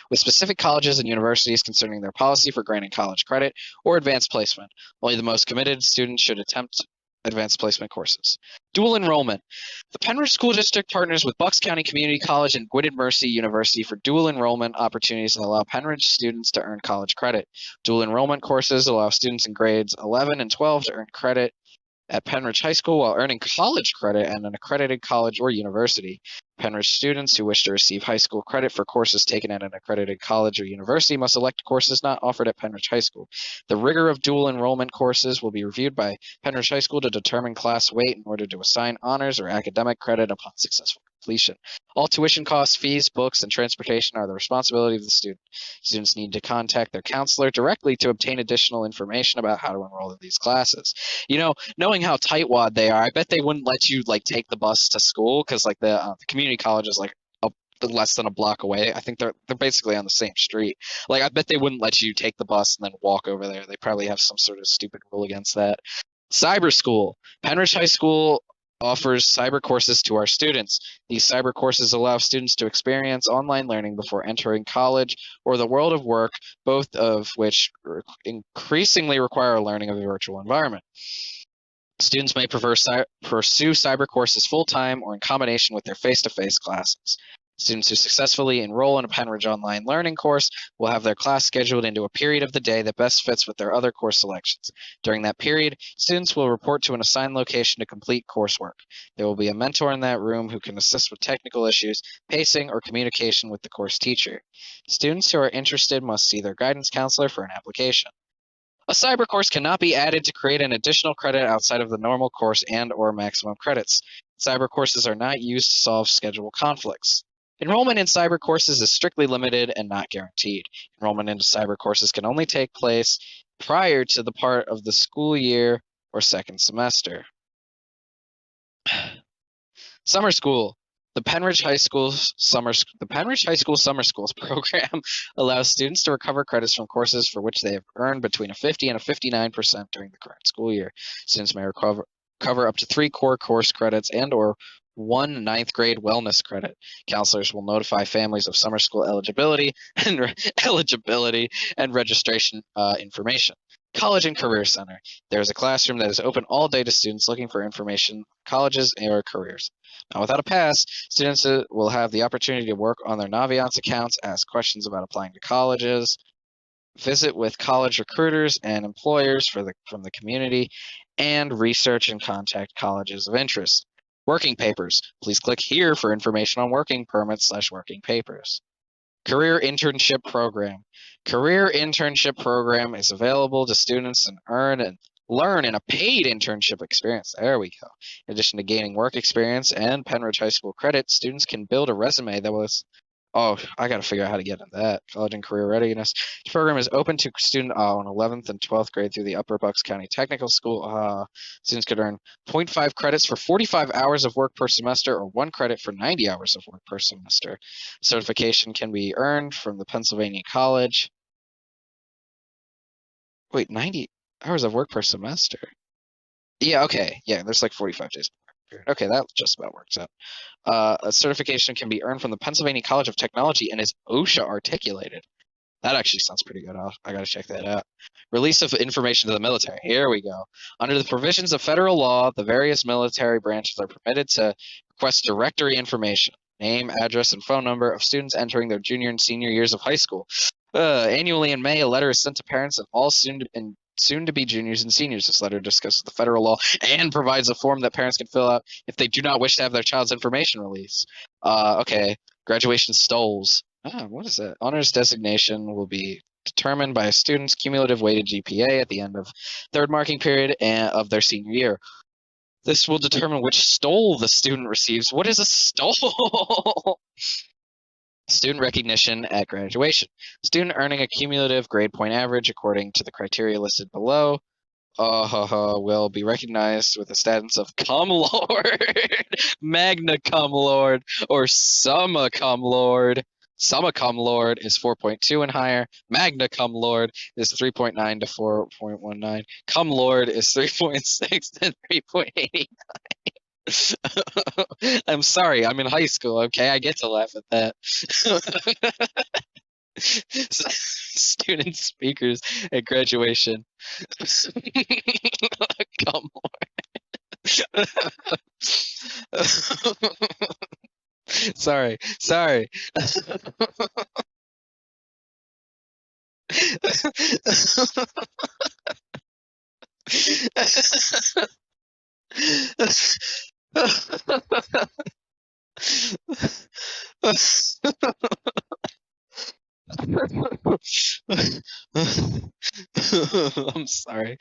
with specific colleges and universities concerning their policy for granting college credit or advanced placement. Only the most committed students should attempt advanced placement courses. Dual enrollment. The Penridge School District partners with Bucks County Community College and Gwynedd Mercy University for dual enrollment opportunities that allow Penridge students to earn college credit. Dual enrollment courses allow students in grades 11 and 12 to earn credit at Penridge High School while earning college credit at an accredited college or university. Penridge students who wish to receive high school credit for courses taken at an accredited college or university must elect courses not offered at Penridge High School. The rigor of dual enrollment courses will be reviewed by Penridge High School to determine class weight in order to assign honors or academic credit upon successful completion. All tuition costs, fees, books, and transportation are the responsibility of the student. Students need to contact their counselor directly to obtain additional information about how to enroll in these classes. Knowing how tightwad they are, I bet they wouldn't let you take the bus to school, because the community college is less than a block away. I think they're basically on the same street. I bet they wouldn't let you take the bus and then walk over there. They probably have some sort of stupid rule against that. Cyber school. Penridge High School offers cyber courses to our students. These cyber courses allow students to experience online learning before entering college or the world of work, both of which increasingly require learning of a virtual environment. Students may pursue cyber courses full-time or in combination with their face-to-face classes. Students who successfully enroll in a Penridge online learning course will have their class scheduled into a period of the day that best fits with their other course selections. During that period, students will report to an assigned location to complete coursework. There will be a mentor in that room who can assist with technical issues, pacing, or communication with the course teacher. Students who are interested must see their guidance counselor for an application. A cyber course cannot be added to create an additional credit outside of the normal course and/or maximum credits. Cyber courses are not used to solve schedule conflicts. Enrollment in cyber courses is strictly limited and not guaranteed. Enrollment into cyber courses can only take place prior to the part of the school year or second semester. Summer school. The Penridge High School Summer Schools program allows students to recover credits from courses for which they have earned between a 50 and a 59% during the current school year. Students may recover up to 3 core course credits and/or 1 ninth grade wellness credit. Counselors will notify families of summer school eligibility and registration information. College and Career Center. There is a classroom that is open all day to students looking for information on colleges or careers. Now, without a pass, students will have the opportunity to work on their Naviance accounts, ask questions about applying to colleges, visit with college recruiters and employers from the community, and research and contact colleges of interest. Working papers. Please click here for information on working permits/working papers. Career Internship Program. Career Internship Program is available to students and learn in a paid internship experience. There we go. In addition to gaining work experience and Penridge High School credit, students can build a resume that Oh, I got to figure out how to get into that. College and career readiness. This program is open to student on 11th and 12th grade through the Upper Bucks County Technical School. Students could earn 0.5 credits for 45 hours of work per semester or 1 credit for 90 hours of work per semester. Certification can be earned from the Pennsylvania College. Wait, 90 hours of work per semester? Yeah, okay. Yeah, there's like 45 days. Okay, that just about works out. A certification can be earned from the Pennsylvania College of Technology and is OSHA articulated. That actually sounds pretty good. I got to check that out. Release of information to the military. Here we go. Under the provisions of federal law, the various military branches are permitted to request directory information, name, address, and phone number of students entering their junior and senior years of high school. Annually in May, a letter is sent to parents of all soon-to-be juniors and seniors. This letter discusses the federal law and provides a form that parents can fill out if they do not wish to have their child's information released. Okay. Graduation stoles. What is that? Honors designation will be determined by a student's cumulative weighted GPA at the end of third marking period of their senior year. This will determine which stole the student receives. What is a stole? Student recognition at graduation. Student earning a cumulative grade point average according to the criteria listed below will be recognized with the status of cum lord, magna cum lord, or summa cum lord. Summa cum lord is 4.2 and higher. Magna cum lord is 3.9 to 4.19. Cum lord is 3.6 to 3.8. I'm sorry, I'm in high school, okay? I get to laugh at that. Student speakers at graduation. Come on. Sorry. I'm sorry.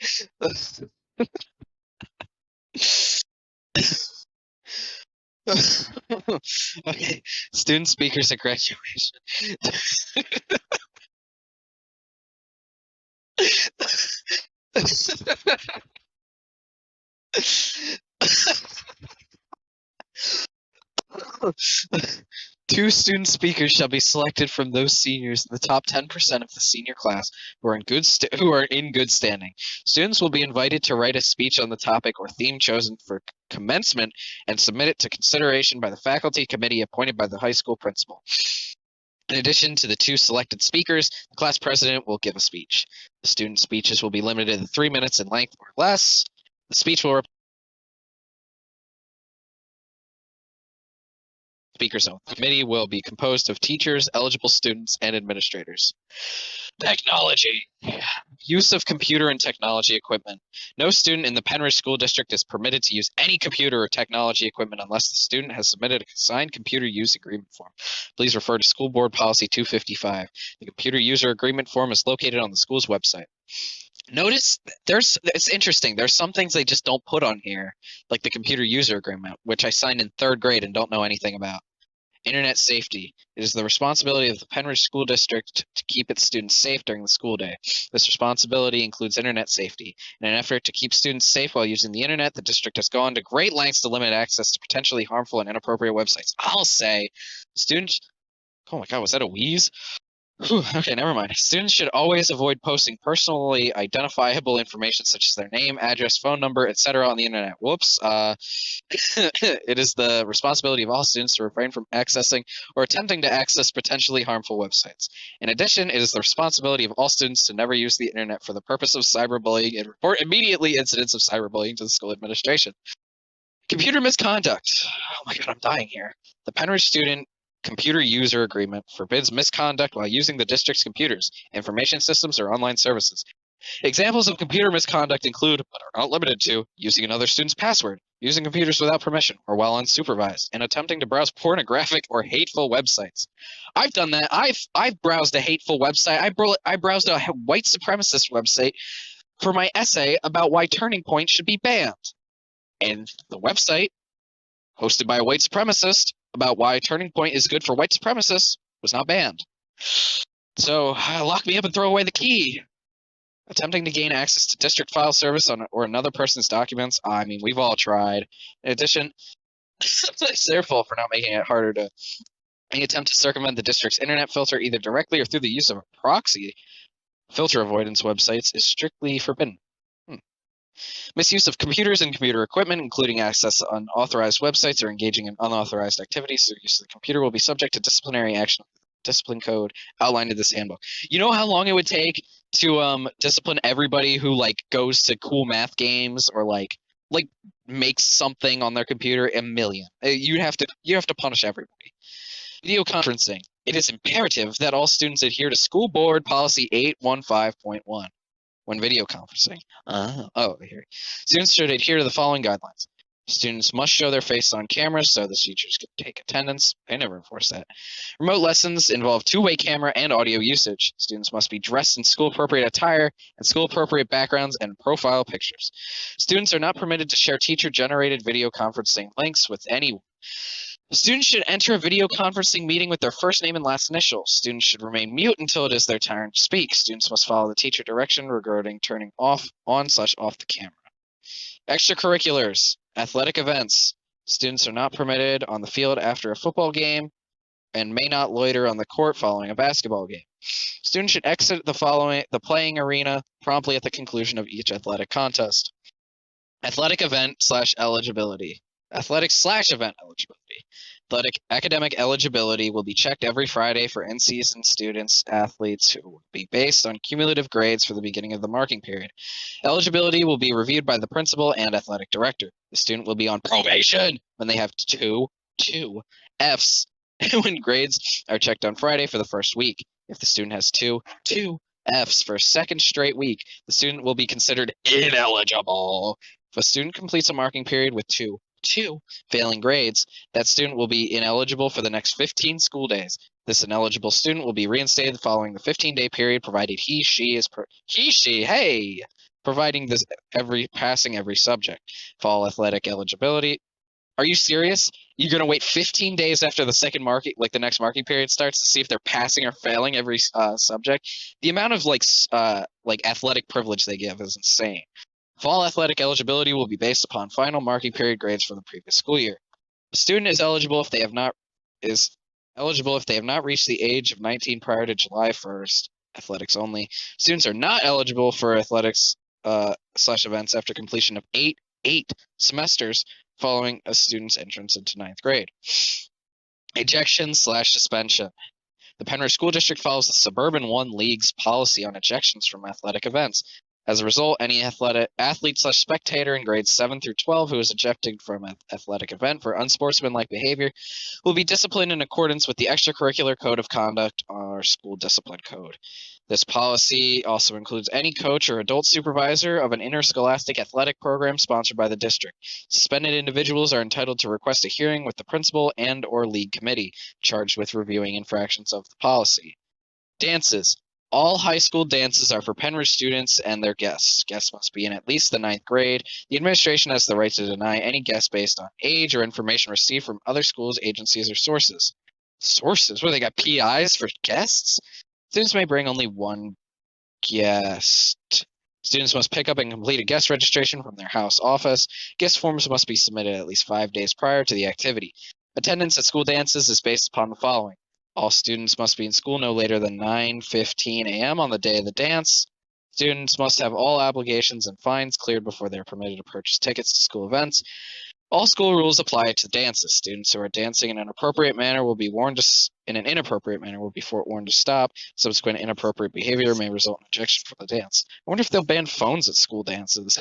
Okay, student speakers at graduation. Two student speakers shall be selected from those seniors in the top 10% of the senior class who are in good standing. Students will be invited to write a speech on the topic or theme chosen for commencement and submit it to consideration by the faculty committee appointed by the high school principal. In addition to the two selected speakers, the class president will give a speech. The student speeches will be limited to 3 minutes in length or less. The speech will speakers only. The committee will be composed of teachers, eligible students, and administrators. Technology. Use of computer and technology equipment. No student in the Penridge School District is permitted to use any computer or technology equipment unless the student has submitted a signed computer use agreement form. Please refer to School Board Policy 255. The computer user agreement form is located on the school's website. Notice it's interesting. There's some things they just don't put on here, like the computer user agreement, which I signed in 3rd grade and don't know anything about. Internet safety. It is the responsibility of the Penridge School District to keep its students safe during the school day. This responsibility includes internet safety. In an effort to keep students safe while using the internet, the district has gone to great lengths to limit access to potentially harmful and inappropriate websites. I'll say, students. Oh my God, was that a wheeze? Okay, never mind. Students should always avoid posting personally identifiable information such as their name, address, phone number, etc. on the internet. Whoops. It is the responsibility of all students to refrain from accessing or attempting to access potentially harmful websites. In addition, it is the responsibility of all students to never use the internet for the purpose of cyberbullying and report immediately incidents of cyberbullying to the school administration. Computer misconduct. Oh my God, I'm dying here. The Penridge student computer user agreement forbids misconduct while using the district's computers, information systems, or online services. Examples of computer misconduct include, but are not limited to, using another student's password, using computers without permission or while unsupervised, and attempting to browse pornographic or hateful websites. I've done that. I've browsed a hateful website. I browsed a white supremacist website for my essay about why Turning Point should be banned. And the website, hosted by a white supremacist, about why Turning Point is good for white supremacists, was not banned. So, lock me up and throw away the key. Attempting to gain access to district file service or another person's documents. I mean, we've all tried. In addition, it's their fault for not making it harder to. Any attempt to circumvent the district's internet filter, either directly or through the use of a proxy filter avoidance websites, is strictly forbidden. Misuse of computers and computer equipment, including access to unauthorized websites or engaging in unauthorized activities through use of the computer, will be subject to disciplinary action. Discipline code outlined in this handbook. You know how long it would take to discipline everybody who like goes to cool math games or like makes something on their computer? 1,000,000. You have to punish everybody. Video conferencing. It is imperative that all students adhere to School Board Policy 815.1 when video conferencing. Here. Students should adhere to the following guidelines. Students must show their face on camera so the teachers can take attendance. They never enforce that. Remote lessons involve two-way camera and audio usage. Students must be dressed in school-appropriate attire and school-appropriate backgrounds and profile pictures. Students are not permitted to share teacher-generated video conferencing links with anyone. Students should enter a video conferencing meeting with their first name and last initial. Students should remain mute until it is their turn to speak. Students must follow the teacher direction regarding turning on/off the camera. Extracurriculars, athletic events. Students are not permitted on the field after a football game and may not loiter on the court following a basketball game. Students should exit the playing arena promptly at the conclusion of each athletic contest. Athletic event/eligibility. Athletic/event eligibility. Athletic academic eligibility will be checked every Friday for in-season athletes who will be based on cumulative grades for the beginning of the marking period. Eligibility will be reviewed by the principal and athletic director. The student will be on probation when they have two Fs when grades are checked on Friday for the first week. If the student has two Fs for a second straight week, the student will be considered ineligible. If a student completes a marking period with two failing grades, that student will be ineligible for the next 15 school days. This ineligible student will be reinstated following the 15-day period, provided providing this passing every subject. Fall athletic eligibility. Are you serious? You're gonna wait 15 days after the the next marking period starts to see if they're passing or failing every subject? The amount of athletic privilege they give is insane. Fall athletic eligibility will be based upon final marking period grades from the previous school year. A student is eligible if they have not reached the age of 19 prior to July 1st. Athletics only. Students are not eligible for athletics/events after completion of eight semesters following a student's entrance into 9th grade. Ejection/suspension. The Penrose School District follows the Suburban 1 League's policy on ejections from athletic events. As a result, any athlete/spectator in grades 7 through 12 who is ejected from an athletic event for unsportsmanlike behavior will be disciplined in accordance with the Extracurricular Code of Conduct or School Discipline Code. This policy also includes any coach or adult supervisor of an interscholastic athletic program sponsored by the district. Suspended individuals are entitled to request a hearing with the principal and/or league committee charged with reviewing infractions of the policy. Dances. All high school dances are for Penrose students and their guests. Guests must be in at least the 9th grade. The administration has the right to deny any guest based on age or information received from other schools, agencies, or sources. Sources? What, they got PIs for guests? Students may bring only one guest. Students must pick up and complete a guest registration from their house office. Guest forms must be submitted at least 5 days prior to the activity. Attendance at school dances is based upon the following. All students must be in school no later than 9:15 a.m. on the day of the dance. Students must have all obligations and fines cleared before they are permitted to purchase tickets to school events. All school rules apply to dances. Students who are dancing in an inappropriate manner will be warned to stop. Subsequent inappropriate behavior may result in ejection from the dance. I wonder if they'll ban phones at school dances.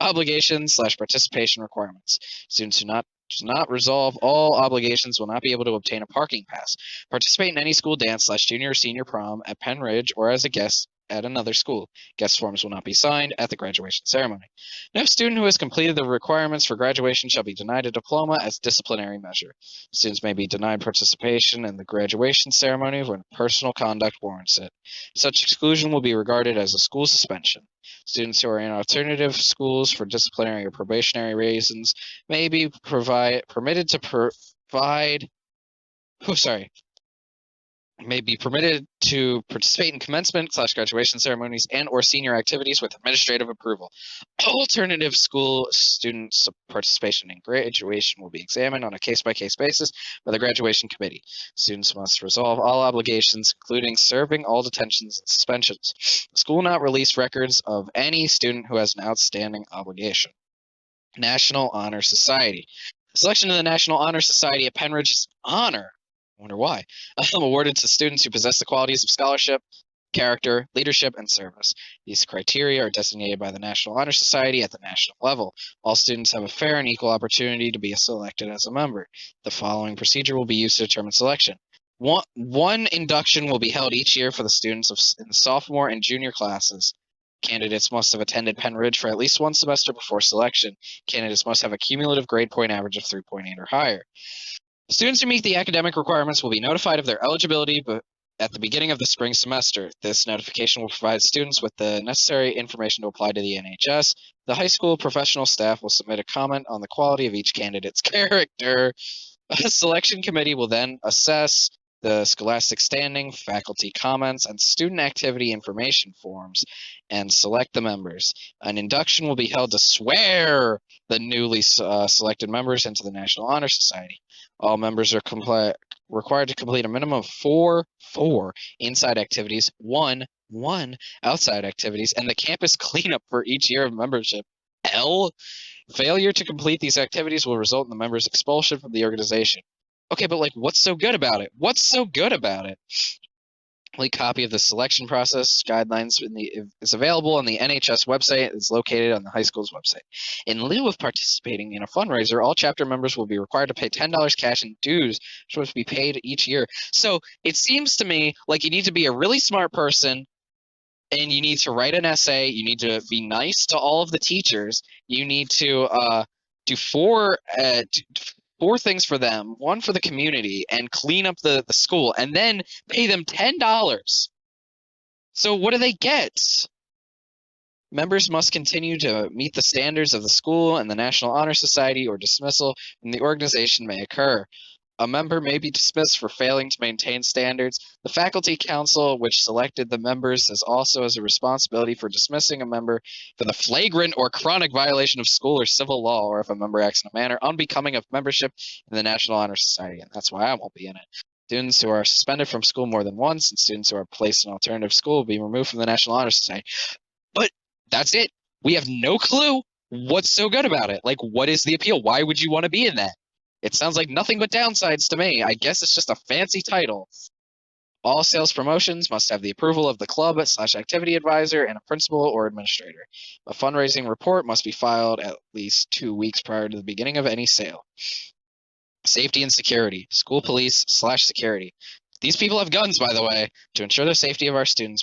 Obligations/participation requirements. Students who does not resolve all obligations will not be able to obtain a parking pass. Participate in any school dance/junior or senior prom at Penridge or as a guest at another school. Guest forms will not be signed at the graduation ceremony. No student who has completed the requirements for graduation shall be denied a diploma as disciplinary measure. Students may be denied participation in the graduation ceremony when personal conduct warrants it. Such exclusion will be regarded as a school suspension. Students who are in alternative schools for disciplinary or probationary reasons may be permitted to may be permitted to participate in commencement/graduation ceremonies and or senior activities with administrative approval. Alternative school students' participation in graduation will be examined on a case-by-case basis by the graduation committee. Students must resolve all obligations, including serving all detentions and suspensions. The school will not release records of any student who has an outstanding obligation. National Honor Society. Selection of the National Honor Society at Penridge is honor. I wonder why. Awarded to students who possess the qualities of scholarship, character, leadership, and service. These criteria are designated by the National Honor Society at the national level. All students have a fair and equal opportunity to be selected as a member. The following procedure will be used to determine selection. One induction will be held each year for the students in the sophomore and junior classes. Candidates must have attended Penridge for at least one semester before selection. Candidates must have a cumulative grade point average of 3.8 or higher. Students who meet the academic requirements will be notified of their eligibility at the beginning of the spring semester. This notification will provide students with the necessary information to apply to the NHS. The high school professional staff will submit a comment on the quality of each candidate's character. A selection committee will then assess the scholastic standing, faculty comments, and student activity information forms and select the members. An induction will be held to swear the newly selected members into the National Honor Society. All members are required to complete a minimum of four inside activities, one outside activities, and the campus cleanup for each year of membership. Failure to complete these activities will result in the members' expulsion from the organization. Okay, but like, what's so good about it? What's so good about it? A copy of the selection process guidelines is available on the NHS website. It's located on the high school's website. In lieu of participating in a fundraiser, all chapter members will be required to pay $10 cash in dues, which must be paid each year. So it seems to me like you need to be a really smart person, and you need to write an essay. You need to be nice to all of the teachers. You need to do four things for them, one for the community, and clean up the school, and then pay them $10. So what do they get? Members must continue to meet the standards of the school and the National Honor Society, or dismissal from the organization may occur. A member may be dismissed for failing to maintain standards. The faculty council, which selected the members, also has a responsibility for dismissing a member for the flagrant or chronic violation of school or civil law, or if a member acts in a manner unbecoming of membership in the National Honor Society, and that's why I won't be in it. Students who are suspended from school more than once and students who are placed in alternative school will be removed from the National Honor Society. But that's it. We have no clue what's so good about it. Like, what is the appeal? Why would you want to be in that? It sounds like nothing but downsides to me. I guess it's just a fancy title. All sales promotions must have the approval of the club/activity advisor and a principal or administrator. A fundraising report must be filed at least 2 weeks prior to the beginning of any sale. Safety and security. School police/security. These people have guns, by the way. To ensure the safety of our students,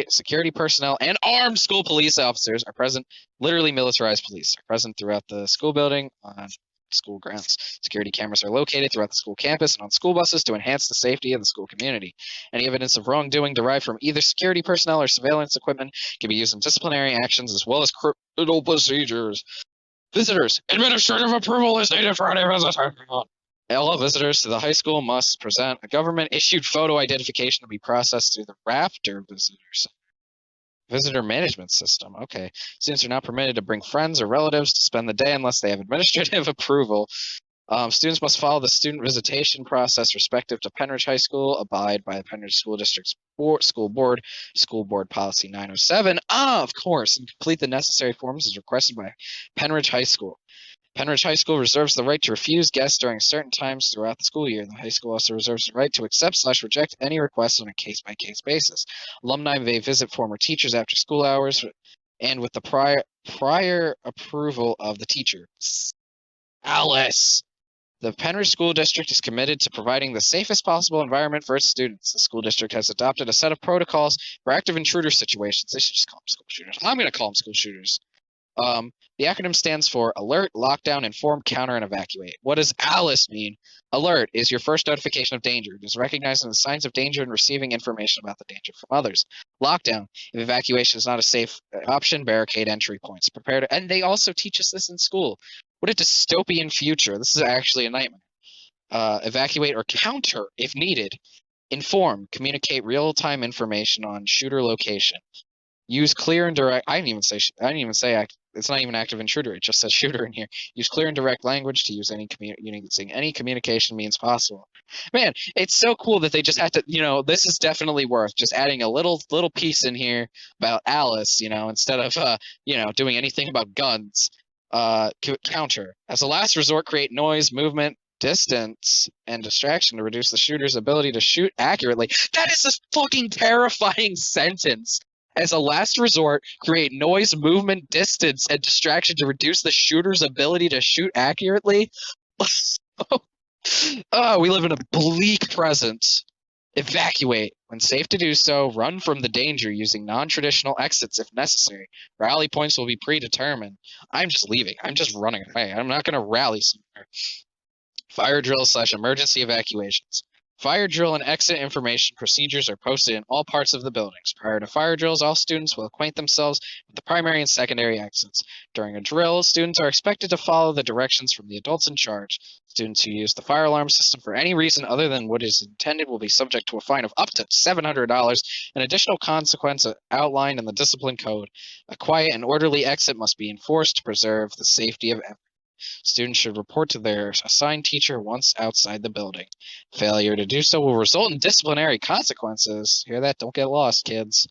security personnel and armed school police officers are present. Literally militarized police are present throughout the school building on school grounds. Security cameras are located throughout the school campus and on school buses to enhance the safety of the school community. Any evidence of wrongdoing derived from either security personnel or surveillance equipment can be used in disciplinary actions as well as criminal procedures. Visitors. Administrative approval is needed for any visitor. All visitors to the high school must present a government-issued photo identification to be processed through the Raptor visitor management system. Okay. Students are not permitted to bring friends or relatives to spend the day unless they have administrative approval. Students must follow the student visitation process respective to Penridge High School, abide by the Penridge School District's school board policy 907. Of course, and complete the necessary forms as requested by Penridge High School. Penridge High School reserves the right to refuse guests during certain times throughout the school year. The high school also reserves the right to accept/reject any requests on a case-by-case basis. Alumni may visit former teachers after school hours and with the prior approval of the teacher. Alice! The Penridge School District is committed to providing the safest possible environment for its students. The school district has adopted a set of protocols for active intruder situations. They should just call them school shooters. I'm going to call them school shooters. The acronym stands for Alert, Lockdown, Inform, Counter, and Evacuate. What does ALICE mean? Alert is your first notification of danger. It is recognizing the signs of danger and receiving information about the danger from others. Lockdown, if evacuation is not a safe option, barricade entry points. Prepare to, and they also teach us this in school. What a dystopian future. This is actually a nightmare. Evacuate or counter if needed. Inform, communicate real-time information on shooter location. Use clear and direct. I didn't even say. It's not even active intruder. It just says shooter in here. Use clear and direct language to use using any communication means possible. Man, it's so cool that they just had to. This is definitely worth just adding a little piece in here about Alice. Instead of doing anything about guns. Counter as a last resort, create noise, movement, distance, and distraction to reduce the shooter's ability to shoot accurately. That is a fucking terrifying sentence. As a last resort, create noise, movement, distance, and distraction to reduce the shooter's ability to shoot accurately. Oh, we live in a bleak present. Evacuate. When safe to do so, run from the danger using non-traditional exits if necessary. Rally points will be predetermined. I'm just leaving. I'm just running away. I'm not going to rally somewhere. Fire drills / emergency evacuations. Fire drill and exit information procedures are posted in all parts of the buildings. Prior to fire drills, all students will acquaint themselves with the primary and secondary exits. During a drill, students are expected to follow the directions from the adults in charge. Students who use the fire alarm system for any reason other than what is intended will be subject to a fine of up to $700, an additional consequence outlined in the discipline code. A quiet and orderly exit must be enforced to preserve the safety of everyone. Students should report to their assigned teacher once outside the building. Failure to do so will result in disciplinary consequences. Hear that? Don't get lost, kids.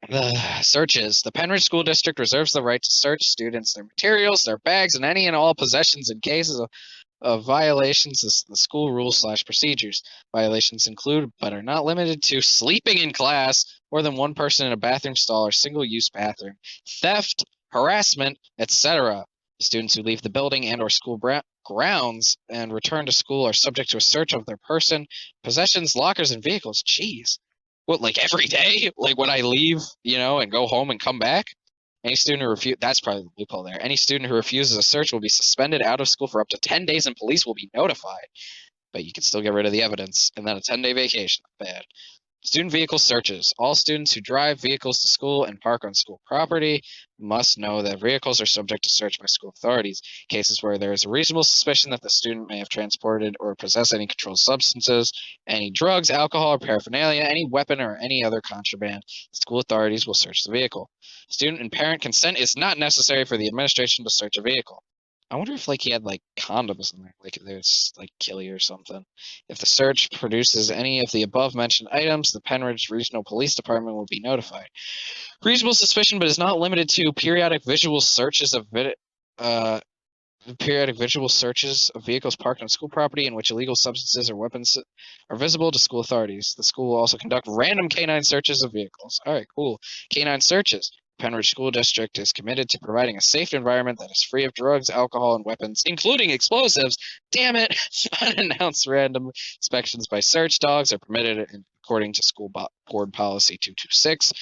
The searches. The Penridge School District reserves the right to search students, their materials, their bags, and any and all possessions in cases of violations of the school rules / procedures. Violations include, but are not limited to, sleeping in class, more than one person in a bathroom stall or single-use bathroom, theft, harassment, etc. Students who leave the building and or school grounds and return to school are subject to a search of their person, possessions, lockers, and vehicles. Jeez. What, like every day? Like when I leave, and go home and come back? Any student who that's probably the loophole there. Any student who refuses a search will be suspended out of school for up to 10 days and police will be notified. But you can still get rid of the evidence. And then a 10-day vacation. Bad. Student vehicle searches. All students who drive vehicles to school and park on school property must know that vehicles are subject to search by school authorities. Cases where there is a reasonable suspicion that the student may have transported or possessed any controlled substances, any drugs, alcohol, or paraphernalia, any weapon, or any other contraband, school authorities will search the vehicle. Student and parent consent is not necessary for the administration to search a vehicle. I wonder if he had condoms in there, there's kill you or something. If the search produces any of the above mentioned items, the Penridge Regional Police Department will be notified. Reasonable suspicion, but is not limited to periodic visual searches of vehicles parked on school property in which illegal substances or weapons are visible to school authorities. The school will also conduct random canine searches of vehicles. All right, cool. Canine searches. Penridge School District is committed to providing a safe environment that is free of drugs, alcohol, and weapons, including explosives. Damn it! Unannounced random inspections by search dogs are permitted according to School Board Policy 226.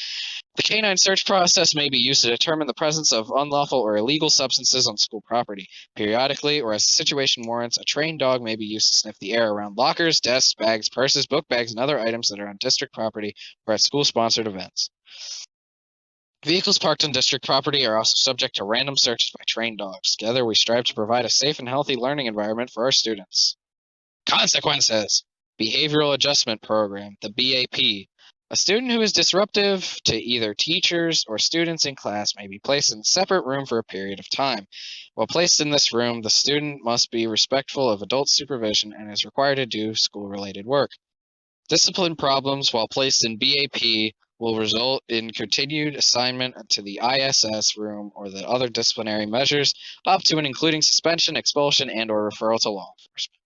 The canine search process may be used to determine the presence of unlawful or illegal substances on school property. Periodically, or as the situation warrants, a trained dog may be used to sniff the air around lockers, desks, bags, purses, book bags, and other items that are on district property or at school-sponsored events. Vehicles parked on district property are also subject to random searches by trained dogs. Together, we strive to provide a safe and healthy learning environment for our students. Consequences. Behavioral Adjustment Program, the BAP. A student who is disruptive to either teachers or students in class may be placed in a separate room for a period of time. While placed in this room, the student must be respectful of adult supervision and is required to do school-related work. Discipline problems while placed in BAP will result in continued assignment to the ISS room or the other disciplinary measures, up to and including suspension, expulsion, and or referral to law enforcement.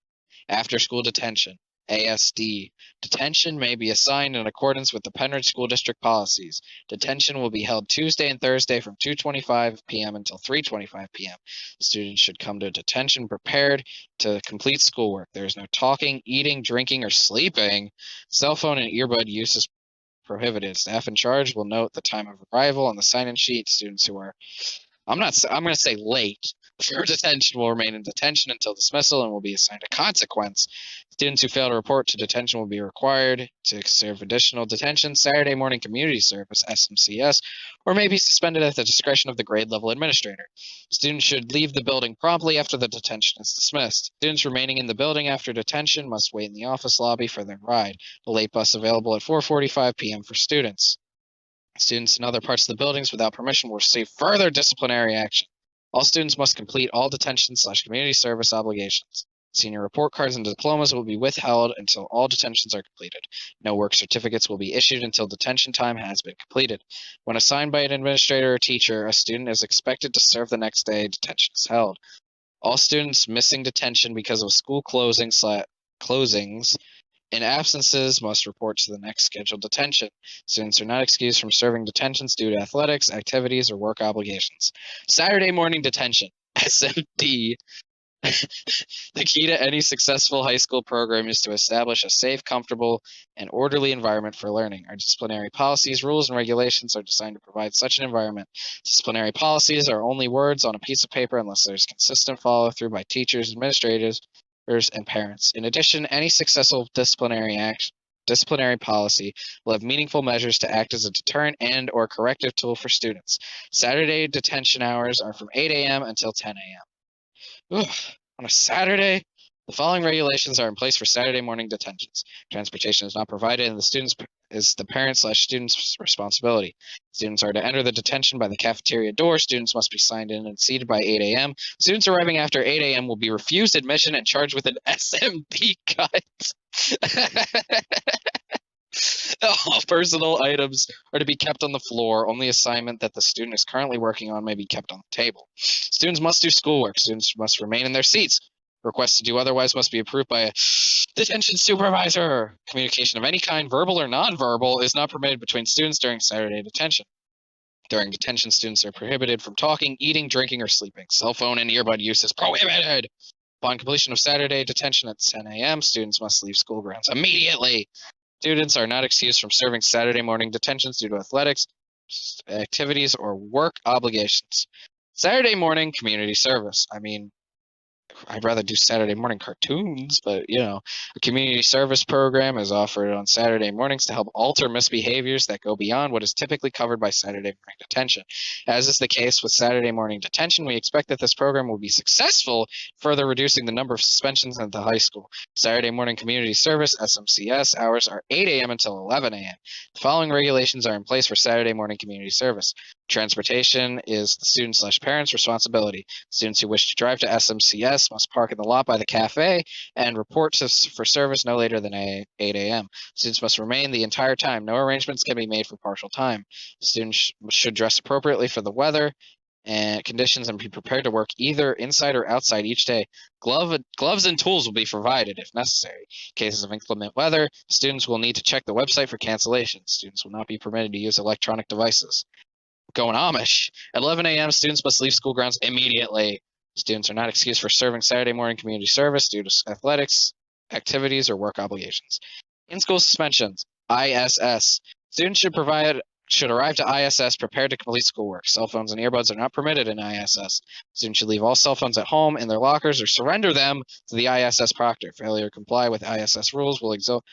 After school detention, ASD. Detention may be assigned in accordance with the Penridge School District policies. Detention will be held Tuesday and Thursday from 2:25 p.m. until 3:25 p.m. Students should come to detention prepared to complete schoolwork. There is no talking, eating, drinking, or sleeping. Cell phone and earbud use is prohibited. Staff in charge will note the time of arrival on the sign-in sheet. Students who are, I'm going to say late, for detention will remain in detention until dismissal and will be assigned a consequence. Students who fail to report to detention will be required to serve additional detention, Saturday morning community service, SMCS, or may be suspended at the discretion of the grade level administrator. Students should leave the building promptly after the detention is dismissed. Students remaining in the building after detention must wait in the office lobby for their ride. The late bus available at 4:45 p.m. for students. Students in other parts of the buildings without permission will receive further disciplinary action. All students must complete all detention/community service obligations. Senior report cards and diplomas will be withheld until all detentions are completed. No work certificates will be issued until detention time has been completed. When assigned by an administrator or teacher, a student is expected to serve the next day detention is held. All students missing detention because of school closings and absences must report to the next scheduled detention. Students are not excused from serving detentions due to athletics, activities, or work obligations. Saturday morning detention, SMD. The key to any successful high school program is to establish a safe, comfortable, and orderly environment for learning. Our disciplinary policies, rules, and regulations are designed to provide such an environment. Disciplinary policies are only words on a piece of paper unless there's consistent follow-through by teachers, administrators, and parents. In addition, any successful disciplinary policy will have meaningful measures to act as a deterrent and/or corrective tool for students. Saturday detention hours are from 8 a.m. until 10 a.m. On a Saturday, the following regulations are in place for Saturday morning detentions. Transportation is not provided, and the parent/student's responsibility. Students are to enter the detention by the cafeteria door. Students must be signed in and seated by 8 a.m. Students arriving after 8 a.m. will be refused admission and charged with an SMD cut. All personal items are to be kept on the floor. Only assignment that the student is currently working on may be kept on the table. Students must do schoolwork. Students must remain in their seats. Requests to do otherwise must be approved by a detention supervisor. Communication of any kind, verbal or nonverbal, is not permitted between students during Saturday detention. During detention, students are prohibited from talking, eating, drinking, or sleeping. Cell phone and earbud use is prohibited. Upon completion of Saturday detention at 10 a.m., students must leave school grounds immediately. Students are not excused from serving Saturday morning detentions due to athletics, activities, or work obligations. Saturday morning community service. I mean, I'd rather do Saturday morning cartoons, but a community service program is offered on Saturday mornings to help alter misbehaviors that go beyond what is typically covered by Saturday morning detention. As is the case with Saturday morning detention, we expect that this program will be successful, further reducing the number of suspensions at the high school. Saturday morning community service, SMCS, hours are 8 a.m. until 11 a.m. The following regulations are in place for Saturday morning community service. Transportation is the student/parent's responsibility. Students who wish to drive to SMCS must park in the lot by the cafe and report for service no later than 8 a.m. Students must remain the entire time. No arrangements can be made for partial time. Students should dress appropriately for the weather and conditions and be prepared to work either inside or outside each day. Gloves and tools will be provided if necessary. In cases of inclement weather, students will need to check the website for cancellations. Students will not be permitted to use electronic devices. Going Amish. At 11 a.m., students must leave school grounds immediately. Students are not excused for serving Saturday morning community service due to athletics, activities, or work obligations. In-school suspensions. ISS. Students should arrive to ISS prepared to complete schoolwork. Cell phones and earbuds are not permitted in ISS. Students should leave all cell phones at home in their lockers or surrender them to the ISS proctor. Failure to comply with ISS rules will result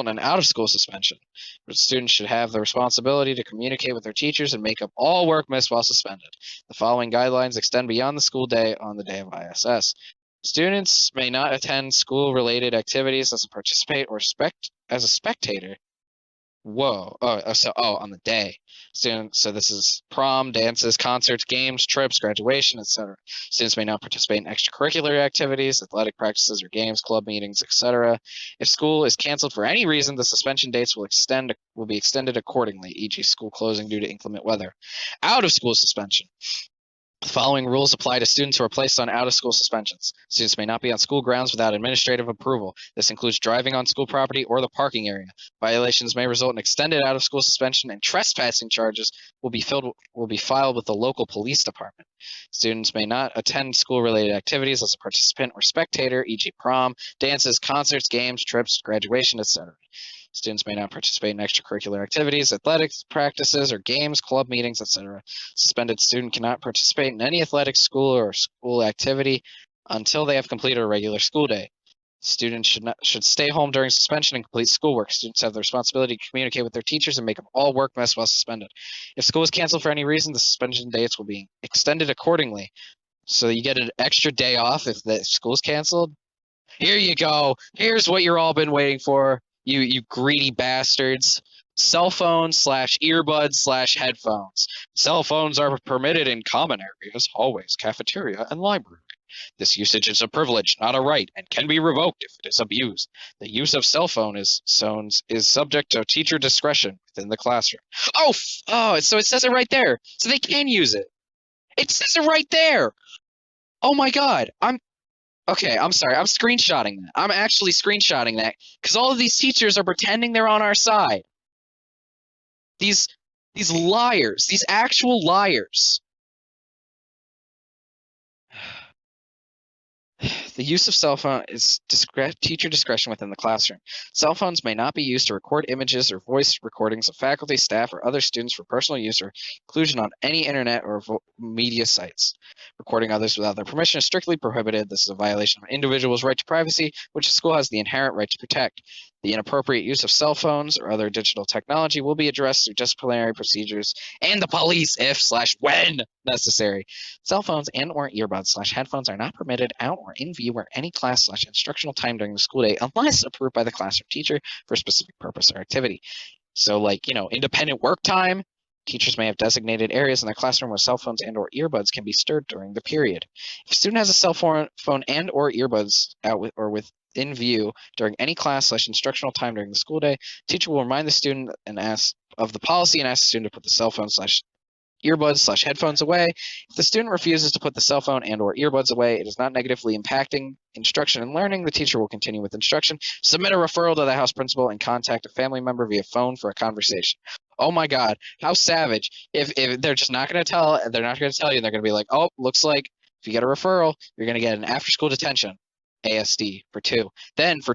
in an out-of-school suspension. But students should have the responsibility to communicate with their teachers and make up all work missed while suspended. The following guidelines extend beyond the school day on the day of ISS. Students may not attend school-related activities as a spectator. Whoa. On the day. So this is prom, dances, concerts, games, trips, graduation, etc. Students may not participate in extracurricular activities, athletic practices or games, club meetings, etc. If school is canceled for any reason, the suspension dates will be extended accordingly, e.g. school closing due to inclement weather. Out of school suspension. The following rules apply to students who are placed on out-of-school suspensions. Students may not be on school grounds without administrative approval. This includes driving on school property or the parking area. Violations may result in extended out-of-school suspension, and trespassing charges will be filed with the local police department. Students may not attend school-related activities as a participant or spectator, e.g. prom, dances, concerts, games, trips, graduation, etc. Students may not participate in extracurricular activities, athletics practices, or games, club meetings, etc. Suspended student cannot participate in any athletic school or school activity until they have completed a regular school day. Students should stay home during suspension and complete schoolwork. Students have the responsibility to communicate with their teachers and make up all work missed while suspended. If school is canceled for any reason, the suspension dates will be extended accordingly. So you get an extra day off if the school's canceled. Here you go. Here's what you're all been waiting for, you greedy bastards. Cell phones / earbuds / headphones. Cell phones are permitted in common areas, hallways, cafeteria, and library. This usage is a privilege, not a right, and can be revoked if it is abused. The use of cell phone is subject to teacher discretion within the classroom. So it says it right there. So they can use it. It says it right there. Oh my God. I'm sorry. I'm screenshotting that. I'm actually screenshotting that because all of these teachers are pretending they're on our side. These liars, these actual liars. The use of cell phone is teacher discretion within the classroom. Cell phones may not be used to record images or voice recordings of faculty, staff, or other students for personal use or inclusion on any internet or media sites. Recording others without their permission is strictly prohibited. This is a violation of an individual's right to privacy, which the school has the inherent right to protect. The inappropriate use of cell phones or other digital technology will be addressed through disciplinary procedures and the police if/when necessary. Cell phones and or earbuds / headphones are not permitted out or in view or any class / instructional time during the school day unless approved by the classroom teacher for a specific purpose or activity. So independent work time, teachers may have designated areas in the classroom where cell phones and or earbuds can be stirred during the period. If a student has a cell phone and or earbuds out within view during any class / instructional time during the school day, teacher will remind the student and ask of the policy and ask the student to put the cell phone / earbuds / headphones away. If the student refuses to put the cell phone and or earbuds away, it is not negatively impacting instruction and learning. The teacher will continue with instruction. Submit a referral to the house principal and contact a family member via phone for a conversation. Oh my God, how savage. If they're just not going to tell, they're not going to tell you, they're going to be like, oh, looks like if you get a referral, you're going to get an after-school detention, ASD, for 2. Then for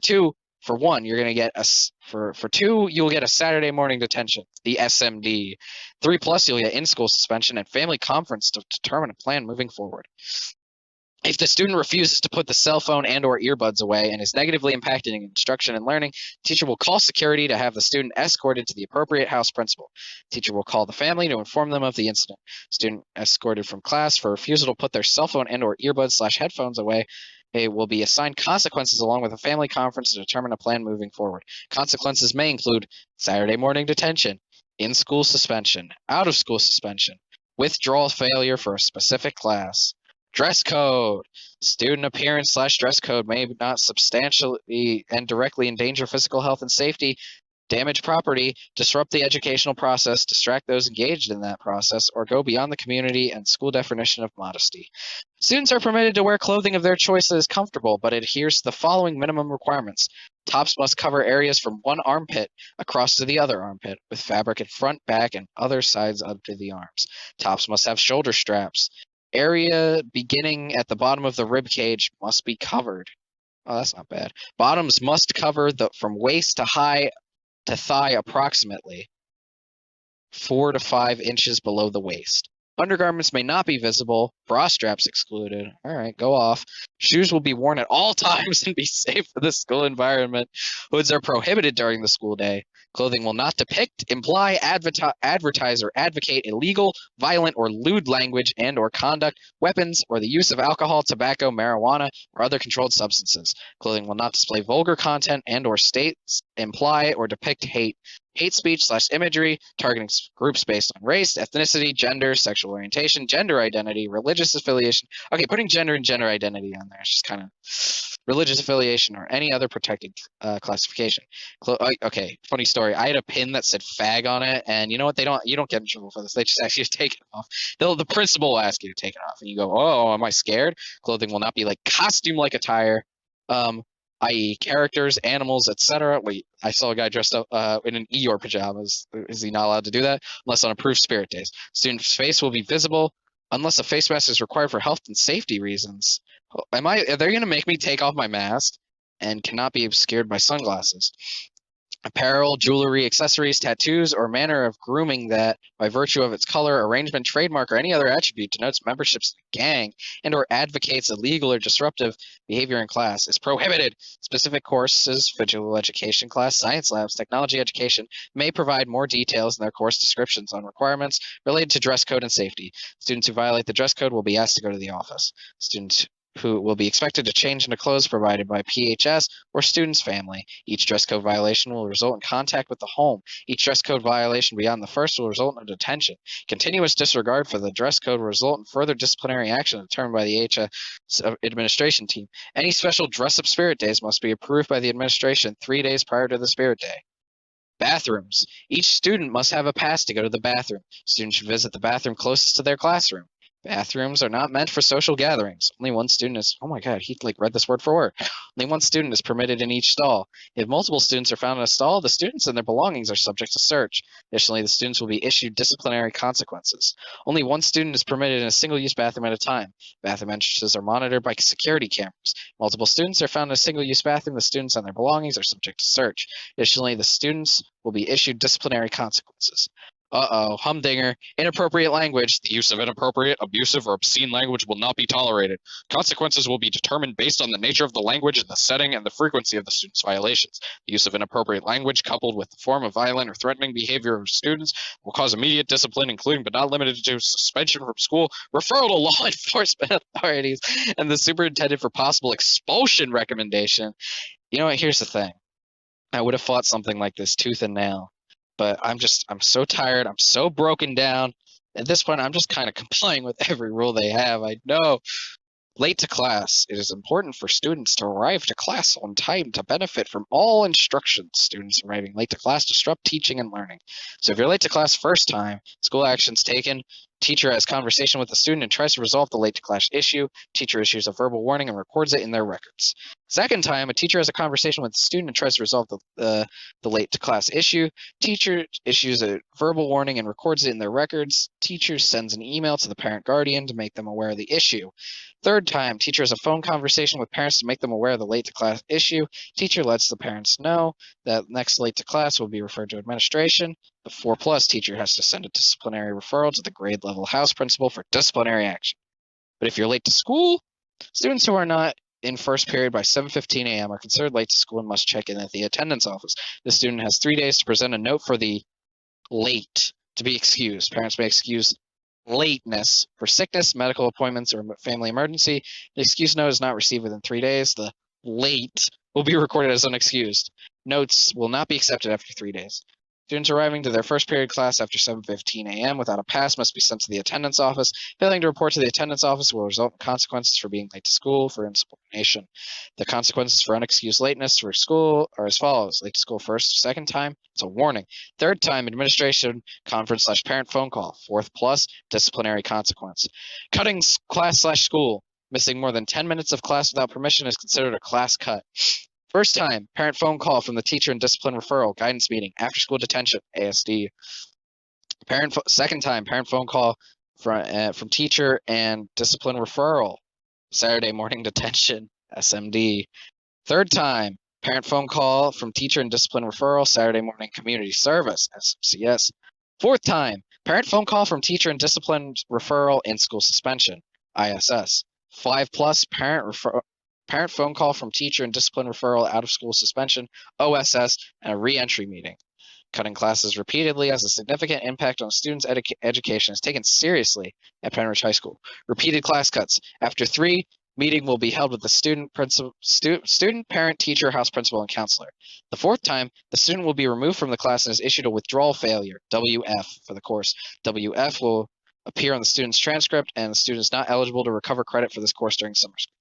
1, you're going to get for 2, you'll get a Saturday morning detention, the SMD. 3+, you'll get in-school suspension and family conference to determine a plan moving forward. If the student refuses to put the cell phone and or earbuds away and is negatively impacting instruction and learning, teacher will call security to have the student escorted to the appropriate house principal. Teacher will call the family to inform them of the incident. Student escorted from class for refusal to put their cell phone and or earbuds / headphones away will be assigned consequences along with a family conference to determine a plan moving forward. Consequences may include Saturday morning detention, in-school suspension, out-of-school suspension, withdrawal failure for a specific class. Dress code. Student appearance / dress code may not substantially and directly endanger physical health and safety, damage property, disrupt the educational process, distract those engaged in that process, or go beyond the community and school definition of modesty. Students are permitted to wear clothing of their choice that is comfortable, but adheres to the following minimum requirements. Tops must cover areas from one armpit across to the other armpit, with fabric in front, back, and other sides up to the arms. Tops must have shoulder straps. Area beginning at the bottom of the rib cage must be covered. Oh, that's not bad. Bottoms must cover from waist to thigh approximately 4 to 5 inches below the waist. Undergarments may not be visible. Bra straps excluded. All right, go off. Shoes will be worn at all times and be safe for the school environment. Hoods are prohibited during the school day. Clothing will not depict, imply, advertise, or advocate illegal, violent, or lewd language and or conduct, weapons, or the use of alcohol, tobacco, marijuana, or other controlled substances. Clothing will not display vulgar content and or states, imply, or depict hate speech / imagery, targeting groups based on race, ethnicity, gender, sexual orientation, gender identity, religious affiliation. Okay, putting gender and gender identity on there is just kind of religious affiliation or any other protected classification. Okay, funny story. I had a pin that said fag on it, and you know what? You don't get in trouble for this. They just ask you to take it off. The principal will ask you to take it off, and you go, "Oh, am I scared?" Clothing will not be like costume-like attire. I.e. characters, animals, etc. Wait, I saw a guy dressed up in an Eeyore pajamas. Is he not allowed to do that? Unless on approved spirit days. Student's face will be visible unless a face mask is required for health and safety reasons. Are they going to make me take off my mask and cannot be obscured by sunglasses? apparel, jewelry, accessories, tattoos, or manner of grooming that, by virtue of its color, arrangement, trademark, or any other attribute, denotes membership in a gang and or advocates illegal or disruptive behavior in class is prohibited. Specific courses, physical education class, science labs, technology education may provide more details in their course descriptions on requirements related to dress code and safety. Students who violate the dress code will be asked to go to the office. Students who will be expected to change into clothes provided by PHS or student's family. Each dress code violation will result in contact with the home. Each dress code violation beyond the first will result in a detention. Continuous disregard for the dress code will result in further disciplinary action determined by the HS administration team. Any special dress-up spirit days must be approved by the administration 3 days prior to the spirit day. Bathrooms. Each student must have a pass to go to the bathroom. Students should visit the bathroom closest to their classroom. Bathrooms are not meant for social gatherings. Only one student is, oh my god, he read this word for word. Only one student is permitted in each stall. If multiple students are found in a stall, the students and their belongings are subject to search. Additionally, the students will be issued disciplinary consequences. Only one student is permitted in a single-use bathroom at a time. Bathroom entrances are monitored by security cameras. Multiple students are found in a single-use bathroom. The students and their belongings are subject to search. Additionally, the students will be issued disciplinary consequences. Humdinger. Inappropriate language. The use of inappropriate, abusive, or obscene language will not be tolerated. Consequences will be determined based on the nature of the language and the setting and the frequency of the student's violations. The use of inappropriate language coupled with the form of violent or threatening behavior of students will cause immediate discipline, including but not limited to suspension from school, referral to law enforcement authorities, and the superintendent for possible expulsion recommendation. You know what? Here's the thing. I would have fought something like this tooth and nail. But I'm so tired. I'm so broken down. At this point, I'm just kind of complying with every rule they have. I know. Late to class. It is important for students to arrive to class on time to benefit from all instructions. Students arriving late to class disrupt teaching and learning. So if you're late to class first time, school actions taken. Teacher has conversation with the student and tries to resolve the late to class issue. Teacher issues a verbal warning and records it in their records. Second time, a teacher has a conversation with the student and tries to resolve the late to class issue. Teacher issues a verbal warning and records it in their records. Teacher sends an email to the parent guardian to make them aware of the issue. Third time, teacher has a phone conversation with parents to make them aware of the late to class issue. Teacher lets the parents know that next late to class will be referred to administration. The 4+ teacher has to send a disciplinary referral to the grade level house principal for disciplinary action. But if you're late to school, students who are not in first period by 7:15 a.m. are considered late to school and must check in at the attendance office. The student has 3 days to present a note for the late to be excused. Parents may excuse lateness for sickness, medical appointments, or family emergency. The excuse note is not received within 3 days. The late will be recorded as unexcused. Notes will not be accepted after 3 days. Students arriving to their first period class after 7:15 a.m. without a pass must be sent to the attendance office. Failing to report to the attendance office will result in consequences for being late to school for insubordination. The consequences for unexcused lateness for school are as follows. Late to school first, second time, it's a warning. Third time, administration conference/parent phone call. 4+, disciplinary consequence. Cutting class/school. Missing more than 10 minutes of class without permission is considered a class cut. First time, parent phone call from the teacher and discipline referral, guidance meeting, after school detention, ASD. Second time, parent phone call from teacher and discipline referral, Saturday morning detention, SMD. Third time, parent phone call from teacher and discipline referral, Saturday morning community service, SMCS. Fourth time, parent phone call from teacher and discipline referral and school suspension, ISS. 5+, parent phone call from teacher and discipline referral, out of school suspension, OSS, and a re-entry meeting. Cutting classes repeatedly has a significant impact on a student's education is taken seriously at Penridge High School. Repeated class cuts. After 3, meeting will be held with the student, parent, teacher, house principal, and counselor. The 4th time, the student will be removed from the class and is issued a withdrawal failure, WF, for the course. WF will appear on the student's transcript, and the student is not eligible to recover credit for this course during summer school.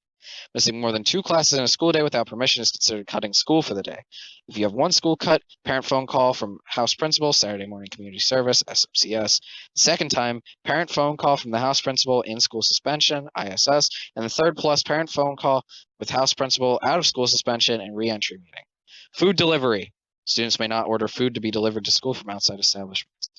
Missing more than 2 classes in a school day without permission is considered cutting school for the day. If you have 1 school cut, parent phone call from house principal, Saturday morning community service, SMCS. Second time, parent phone call from the house principal, in school suspension, ISS. And the 3rd+, parent phone call with house principal, out of school suspension, and re-entry meeting. Food delivery. Students may not order food to be delivered to school from outside establishments.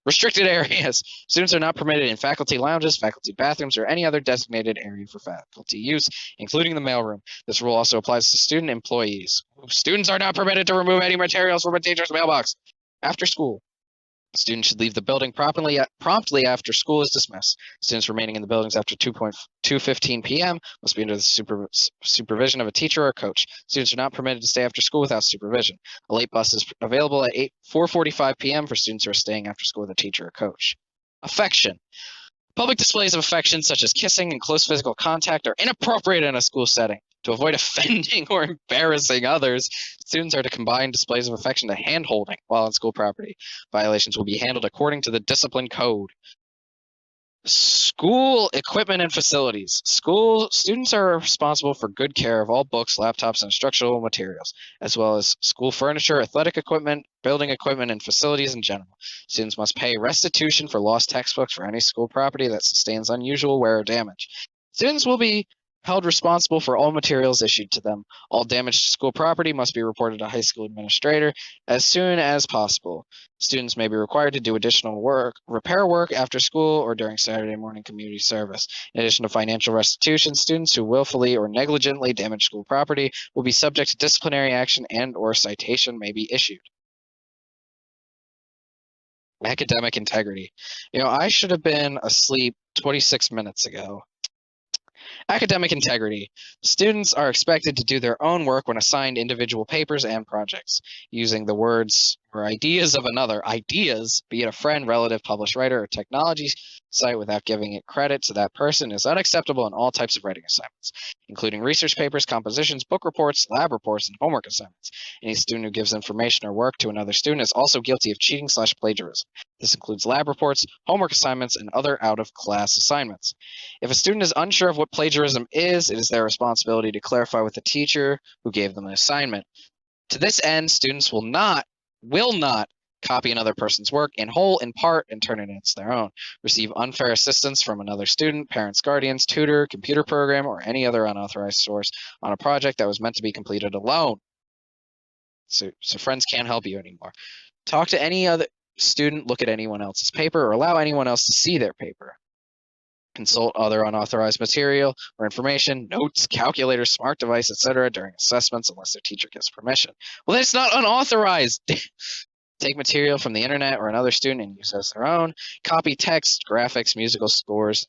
Restricted areas. Students are not permitted in faculty lounges, faculty bathrooms, or any other designated area for faculty use, including the mailroom. This rule also applies to student employees. Students are not permitted to remove any materials from a teacher's mailbox. After school, students should leave the building promptly after school is dismissed. Students remaining in the buildings after 2:15 p.m. must be under the supervision of a teacher or coach. Students are not permitted to stay after school without supervision. A late bus is available at 4:45 p.m. for students who are staying after school with a teacher or coach. Affection. Public displays of affection, such as kissing and close physical contact, are inappropriate in a school setting. To avoid offending or embarrassing others, students are to combine displays of affection to hand-holding while on school property. Violations will be handled according to the discipline code. School equipment and facilities. School students are responsible for good care of all books, laptops, and instructional materials, as well as school furniture, athletic equipment, building equipment, and facilities in general. Students must pay restitution for lost textbooks for any school property that sustains unusual wear or damage. Students will be held responsible for all materials issued to them. All damage to school property must be reported to high school administrator as soon as possible. Students may be required to do additional repair work after school or during Saturday morning community service. In addition to financial restitution, students who willfully or negligently damage school property will be subject to disciplinary action and/or citation may be issued. Academic integrity. I should have been asleep 26 minutes ago. Academic integrity. Students are expected to do their own work when assigned individual papers and projects. Using the words or ideas of another, ideas, be it a friend, relative, published writer, or technology site without giving it credit to that person is unacceptable in all types of writing assignments, including research papers, compositions, book reports, lab reports, and homework assignments. Any student who gives information or work to another student is also guilty of cheating/plagiarism. This includes lab reports, homework assignments, and other out-of-class assignments. If a student is unsure of what plagiarism is, it is their responsibility to clarify with the teacher who gave them an assignment. To this end, students will not copy another person's work in whole, in part, and turn it into their own. Receive unfair assistance from another student, parents, guardians, tutor, computer program, or any other unauthorized source on a project that was meant to be completed alone. So friends can't help you anymore. Talk to any other student, look at anyone else's paper, or allow anyone else to see their paper. Consult other unauthorized material or information, notes, calculators, smart device, etc. during assessments unless their teacher gives permission. Well, then it's not unauthorized. Take material from the internet or another student and use as their own. Copy text, graphics, musical scores,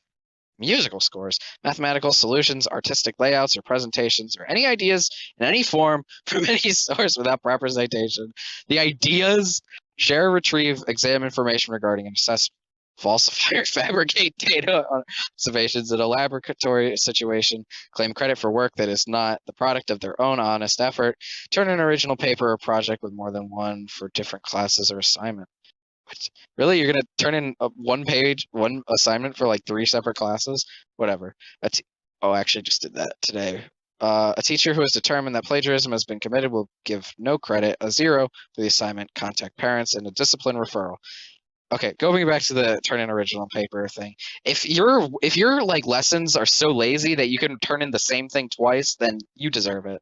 mathematical solutions, artistic layouts or presentations, or any ideas in any form from any source without proper citation. The ideas share, retrieve, examine information regarding an assessment. Falsify or fabricate data on observations in a laboratory situation, claim credit for work that is not the product of their own honest effort, turn an original paper or project with more than one for different classes or assignment. What? Really? You're going to turn in one assignment for like 3 separate classes? Whatever. I actually just did that today. A teacher who has determined that plagiarism has been committed will give no credit, a 0 for the assignment, contact parents, and a discipline referral. Okay, going back to the turn in original paper thing. If your like lessons are so lazy that you can turn in the same thing twice, then you deserve it.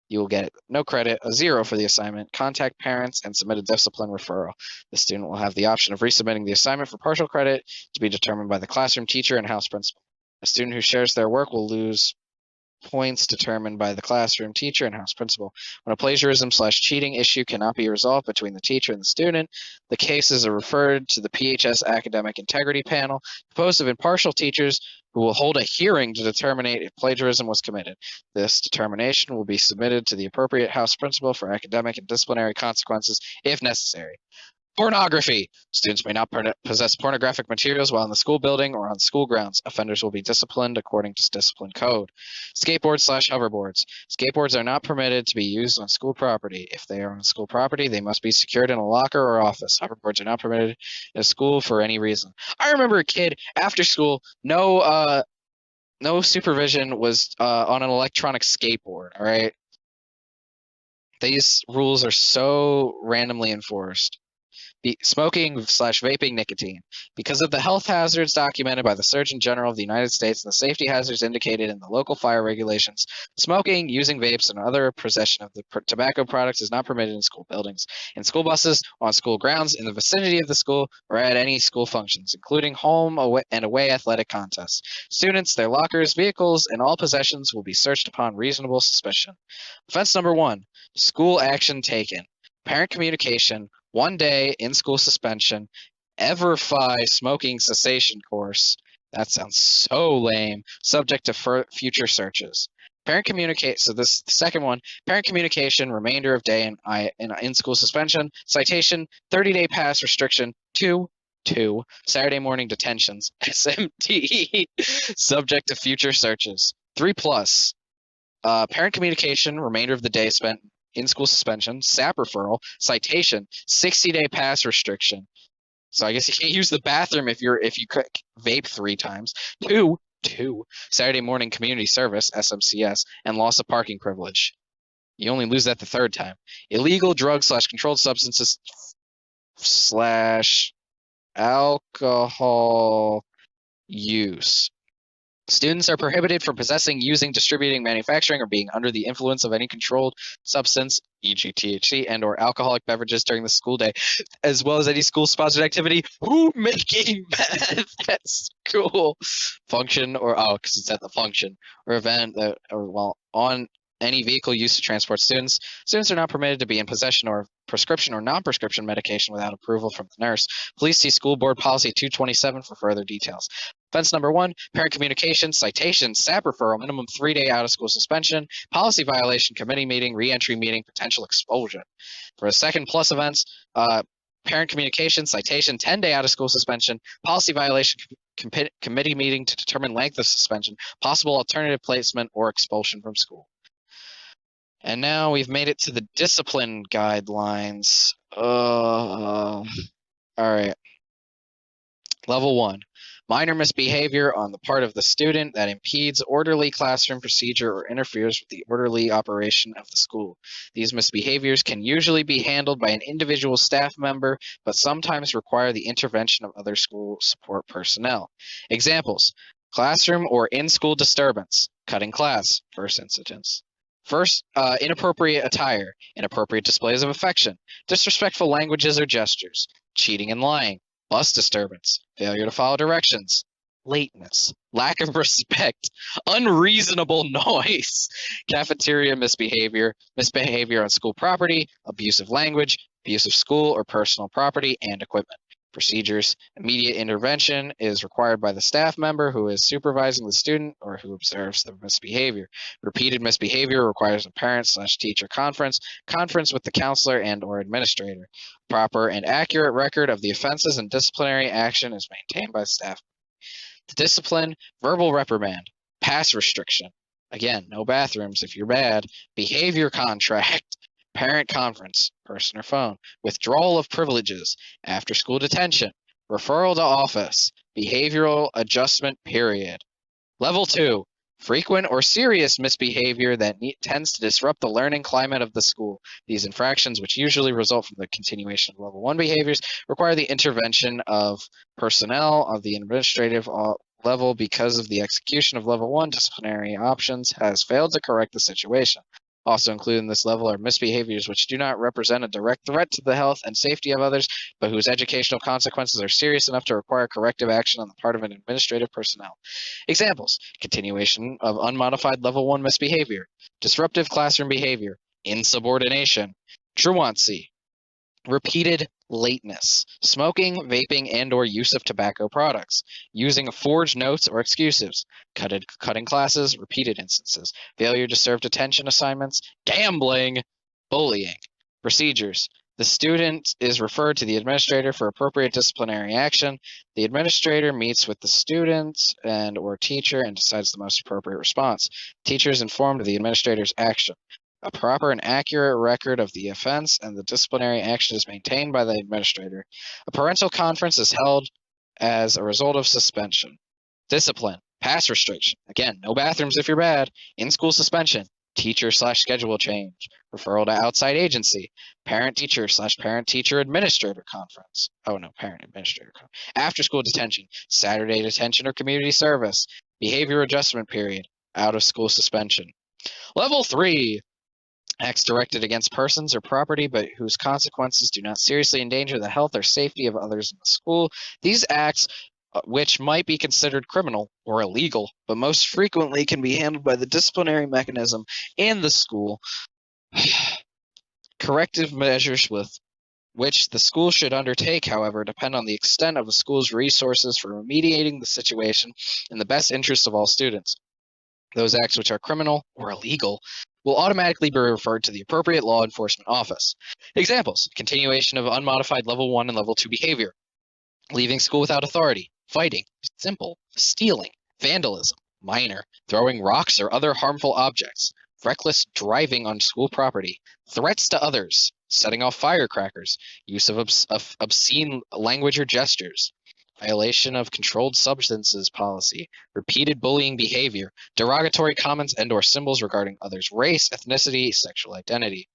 You will get no credit, a 0 for the assignment, contact parents, and submit a discipline referral. The student will have the option of resubmitting the assignment for partial credit to be determined by the classroom teacher and house principal. A student who shares their work will lose points determined by the classroom teacher and house principal. When a plagiarism/cheating issue cannot be resolved between the teacher and the student, the cases are referred to the PHS Academic Integrity Panel, composed of impartial teachers who will hold a hearing to determine if plagiarism was committed. This determination will be submitted to the appropriate house principal for academic and disciplinary consequences if necessary. Pornography. Students may not possess pornographic materials while in the school building or on school grounds. Offenders will be disciplined according to discipline code. Skateboards/hoverboards. Skateboards are not permitted to be used on school property. If they are on school property, they must be secured in a locker or office. Hoverboards are not permitted in a school for any reason. I remember a kid after school, no supervision, was on an electronic skateboard. All right. These rules are so randomly enforced. smoking/vaping nicotine. Because of the health hazards documented by the Surgeon General of the United States and the safety hazards indicated in the local fire regulations, smoking, using vapes, and other possession of the tobacco products is not permitted in school buildings, in school buses, on school grounds, in the vicinity of the school, or at any school functions, including home and away athletic contests. Students, their lockers, vehicles, and all possessions will be searched upon reasonable suspicion. Offense number 1, school action taken. Parent communication, 1 day in-school suspension, Everfi smoking cessation course. That sounds so lame. Subject to future searches. Parent communicate. So this the second one. Parent communication. Remainder of day in school suspension. Citation. 30-day pass restriction. 2. Saturday morning detentions. SMT. Subject to future searches. 3 plus. Parent communication. Remainder of the day spent in school suspension. SAP referral. Citation. 60-day pass restriction. So I guess you can't use the bathroom if you vape 3 times. 2, Saturday morning community service, SMCS, and loss of parking privilege. You only lose that the 3rd time. Illegal drugs/controlled substances / alcohol use. Students are prohibited from possessing, using, distributing, manufacturing, or being under the influence of any controlled substance, e.g. THC, and/or alcoholic beverages during the school day, as well as any school-sponsored activity. Who making meth at school? Function or because it's at the function or event on any vehicle used to transport students. Students are not permitted to be in possession of prescription or non-prescription medication without approval from the nurse. Please see School Board Policy 227 for further details. Offense number 1, parent communication, citation, SAP referral, minimum 3-day out-of-school suspension, policy violation, committee meeting, re-entry meeting, potential expulsion. For a second plus offense, parent communication, citation, 10-day out-of-school suspension, policy violation, committee meeting to determine length of suspension, possible alternative placement, or expulsion from school. And now we've made it to the discipline guidelines. All right. Level 1. Minor misbehavior on the part of the student that impedes orderly classroom procedure or interferes with the orderly operation of the school. These misbehaviors can usually be handled by an individual staff member, but sometimes require the intervention of other school support personnel. Examples: classroom or in-school disturbance, cutting class, first incidence. Inappropriate attire, inappropriate displays of affection, disrespectful languages or gestures, cheating and lying, bus disturbance, failure to follow directions, lateness, lack of respect, unreasonable noise, cafeteria misbehavior, misbehavior on school property, abusive language, abuse of school or personal property and equipment. Procedures: immediate intervention is required by the staff member who is supervising the student or who observes the misbehavior. Repeated misbehavior requires a parent/teacher conference with the counselor and/or administrator. Proper and accurate record of the offenses and disciplinary action is maintained by staff. The discipline: verbal reprimand, pass restriction. Again, no bathrooms if you're bad. Behavior contract, parent conference, person or phone, withdrawal of privileges, after school detention, referral to office, behavioral adjustment period. Level 2, frequent or serious misbehavior that tends to disrupt the learning climate of the school. These infractions, which usually result from the continuation of level 1 behaviors, require the intervention of personnel of the administrative level because of the execution of level 1 disciplinary options has failed to correct the situation. Also included in this level are misbehaviors which do not represent a direct threat to the health and safety of others, but whose educational consequences are serious enough to require corrective action on the part of an administrative personnel. Examples: continuation of unmodified level 1 misbehavior, disruptive classroom behavior, insubordination, truancy, repeated lateness, smoking, vaping, and/or use of tobacco products, using forged notes or excuses, cutting classes, repeated instances, failure to serve detention assignments, gambling, bullying. Procedures: the student is referred to the administrator for appropriate disciplinary action. The administrator meets with the student and/or teacher and decides the most appropriate response. Teacher is informed of the administrator's action. A proper and accurate record of the offense and the disciplinary action is maintained by the administrator. A parental conference is held as a result of suspension. Discipline, pass restriction. Again, no bathrooms if you're bad. In-school suspension, teacher/schedule change, referral to outside agency, parent-teacher/parent-teacher administrator conference. Oh no, parent administrator conference. After-school detention, Saturday detention or community service, behavior adjustment period, out-of-school suspension. Level 3, acts directed against persons or property but whose consequences do not seriously endanger the health or safety of others in the school. These acts, which might be considered criminal or illegal, but most frequently can be handled by the disciplinary mechanism in the school. Corrective measures with which the school should undertake, however, depend on the extent of the school's resources for remediating the situation in the best interest of all students. Those acts which are criminal or illegal will automatically be referred to the appropriate law enforcement office. Examples: continuation of unmodified level 1 and level 2 behavior, leaving school without authority, fighting, simple, stealing, vandalism, minor, throwing rocks or other harmful objects, reckless driving on school property, threats to others, setting off firecrackers, use of obscene language or gestures, violation of controlled substances policy, repeated bullying behavior, derogatory comments and/or symbols regarding others' race, ethnicity, sexual identity.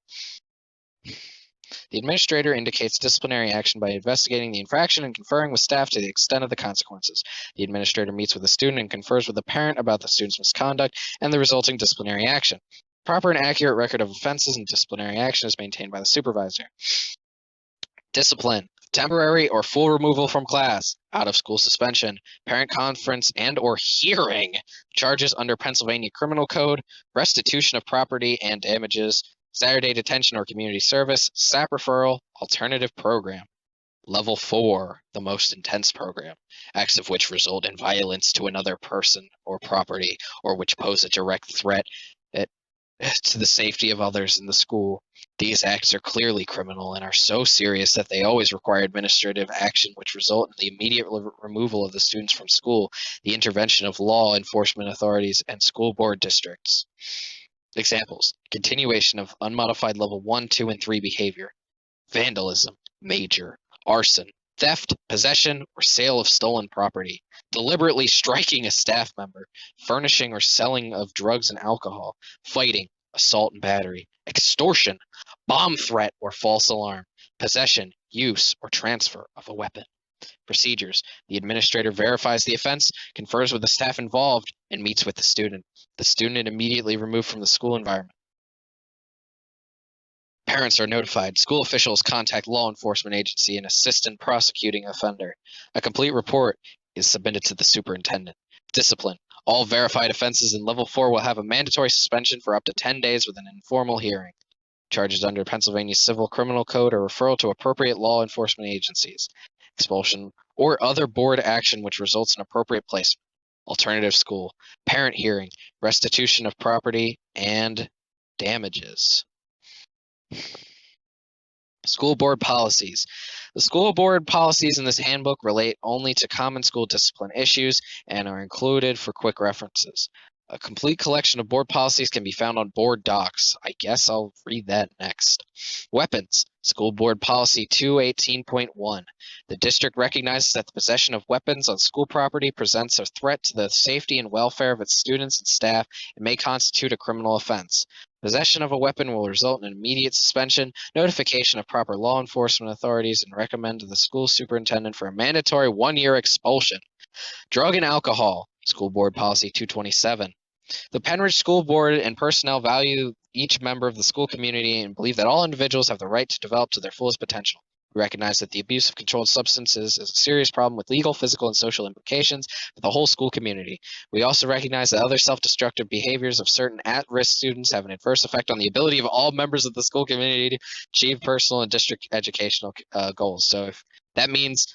The administrator indicates disciplinary action by investigating the infraction and conferring with staff to the extent of the consequences. The administrator meets with the student and confers with the parent about the student's misconduct and the resulting disciplinary action. Proper and accurate record of offenses and disciplinary action is maintained by the supervisor. Discipline: temporary or full removal from class, out-of-school suspension, parent conference and/or hearing, charges under Pennsylvania Criminal Code, restitution of property and damages, Saturday detention or community service, SAP referral, alternative program. Level 4, the most intense program, acts of which result in violence to another person or property, or which pose a direct threat to the safety of others in the school. These acts are clearly criminal and are so serious that they always require administrative action which result in the immediate removal of the students from school, the intervention of law enforcement authorities, and school board districts. Examples: continuation of unmodified level 1, 2, and 3 behavior, vandalism, major, arson, theft, possession, or sale of stolen property, deliberately striking a staff member, furnishing or selling of drugs and alcohol, fighting, assault and battery, extortion, bomb threat or false alarm, possession, use, or transfer of a weapon. Procedures: the administrator verifies the offense, confers with the staff involved, and meets with the student. The student immediately removed from the school environment. Parents are notified. School officials contact law enforcement agency and assist in prosecuting offender. A complete report is submitted to the superintendent. Discipline: all verified offenses in level 4 will have a mandatory suspension for up to 10 days with an informal hearing. Charges under Pennsylvania Civil Criminal Code or referral to appropriate law enforcement agencies. Expulsion or other board action which results in appropriate placement. Alternative school, parent hearing, restitution of property, and damages. School board policies. The school board policies in this handbook relate only to common school discipline issues and are included for quick references. A complete collection of board policies can be found on board docs. I guess I'll read that next. Weapons. School Board Policy 218.1. The district recognizes that the possession of weapons on school property presents a threat to the safety and welfare of its students and staff and may constitute a criminal offense. Possession of a weapon will result in immediate suspension, notification of proper law enforcement authorities, and recommend to the school superintendent for a mandatory 1-year expulsion. Drug and alcohol. School Board Policy 227. The Penridge School Board and personnel value each member of the school community and believe that all individuals have the right to develop to their fullest potential. We recognize that the abuse of controlled substances is a serious problem with legal, physical, and social implications for the whole school community. We also recognize that other self-destructive behaviors of certain at-risk students have an adverse effect on the ability of all members of the school community to achieve personal and district educational goals. So if that means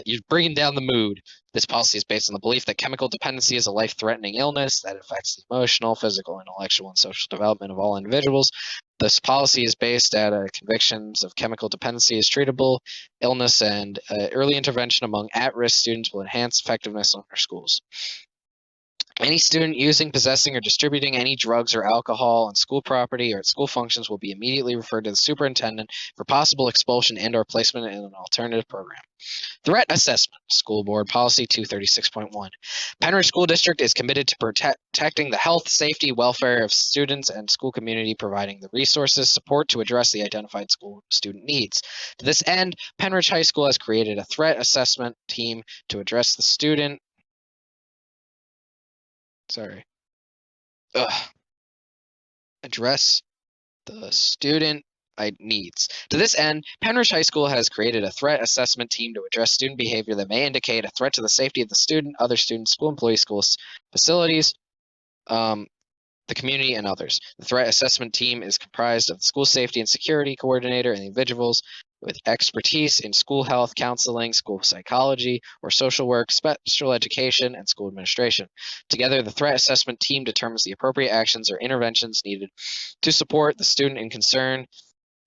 you're bringing down the mood, this policy is based on the belief that chemical dependency is a life-threatening illness that affects the emotional, physical, intellectual, and social development of all individuals. This policy is based at convictions of chemical dependency as treatable illness, and early intervention among at-risk students will enhance effectiveness in our schools. Any student using, possessing, or distributing any drugs or alcohol on school property or at school functions will be immediately referred to the superintendent for possible expulsion and/or placement in an alternative program. Threat assessment, School Board Policy 236.1. Penridge School District is committed to protecting the health, safety, welfare of students and school community, providing the resources, support to address the identified school student needs. To this end, Penridge High School has created a threat assessment team to address the student. Address the student needs. To this end, Penridge High School has created a threat assessment team to address student behavior that may indicate a threat to the safety of the student, other students, school employees, school facilities, the community, and others. The threat assessment team is comprised of the school safety and security coordinator and individuals with expertise in school health, counseling, school psychology, or social work, special education, and school administration. Together, the threat assessment team determines the appropriate actions or interventions needed to support the student in concern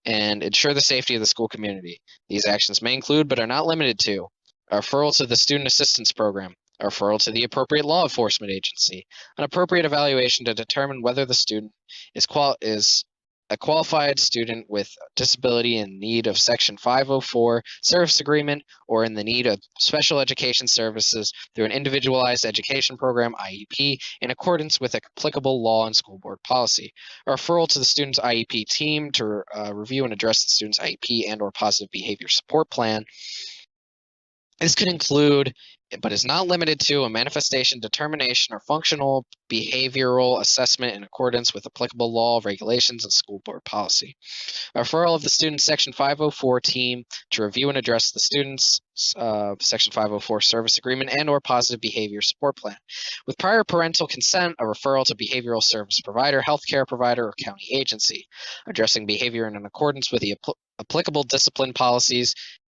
and ensure the safety of the school community. These actions may include, but are not limited to, a referral to the Student Assistance Program, a referral to the appropriate law enforcement agency, an appropriate evaluation to determine whether the student is a qualified student with disability in need of Section 504 service agreement or in the need of special education services through an individualized education program IEP in accordance with applicable law and school board policy. A referral to the student's IEP team to review and address the student's IEP and or positive behavior support plan. This could include, but is not limited to, a manifestation determination or functional behavioral assessment in accordance with applicable law, regulations, and school board policy. A referral of the student's Section 504 team to review and address the student's Section 504 service agreement and or positive behavior support plan. With prior parental consent, a referral to behavioral service provider, healthcare provider, or county agency, addressing behavior in accordance with the applicable discipline policies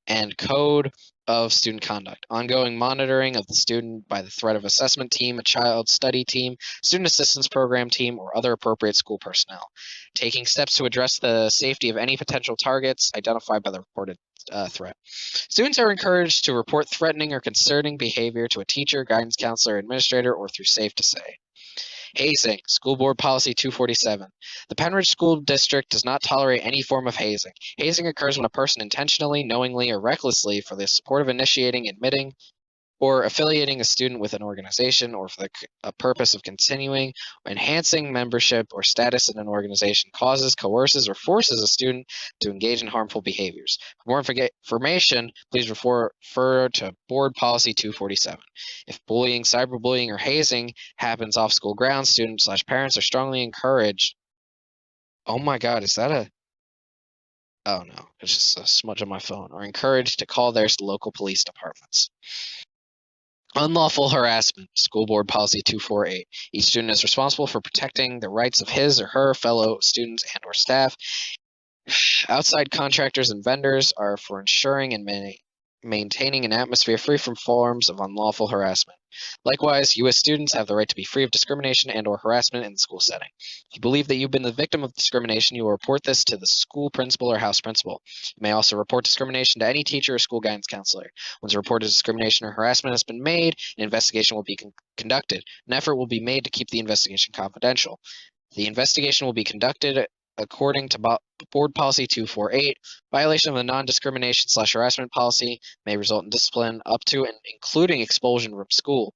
and code of student conduct. Ongoing monitoring of the student by the threat of assessment team, a child study team, student assistance program team, or other appropriate school personnel. Taking steps to address the safety of any potential targets identified by the reported threat. Students are encouraged to report threatening or concerning behavior to a teacher, guidance counselor, administrator, or through Safe to Say. Hazing, School Board Policy 247. The Penridge School District does not tolerate any form of hazing. Hazing occurs when a person intentionally, knowingly, or recklessly, for the support of initiating, admitting, or affiliating a student with an organization, or for a purpose of continuing or enhancing membership or status in an organization, causes, coerces, or forces a student to engage in harmful behaviors. For more information, please refer to Board Policy 247. If bullying, cyberbullying, or hazing happens off school grounds, students/parents are strongly encouraged. Oh my God, is that a... Oh no, it's just a smudge on my phone. Are encouraged to call their local police departments. Unlawful harassment, School Board Policy 248. Each student is responsible for protecting the rights of his or her fellow students and or staff. Outside contractors and vendors are for ensuring and maintaining an atmosphere free from forms of unlawful harassment. Likewise, you as students have the right to be free of discrimination and or harassment in the school setting. If you believe that you've been the victim of discrimination, you will report this to the school principal or house principal. You may also report discrimination to any teacher or school guidance counselor. Once a report of discrimination or harassment has been made, an investigation will be conducted. An effort will be made to keep the investigation confidential. The investigation will be conducted according to Board Policy 248. Violation of the non-discrimination/harassment policy may result in discipline up to and including expulsion from school.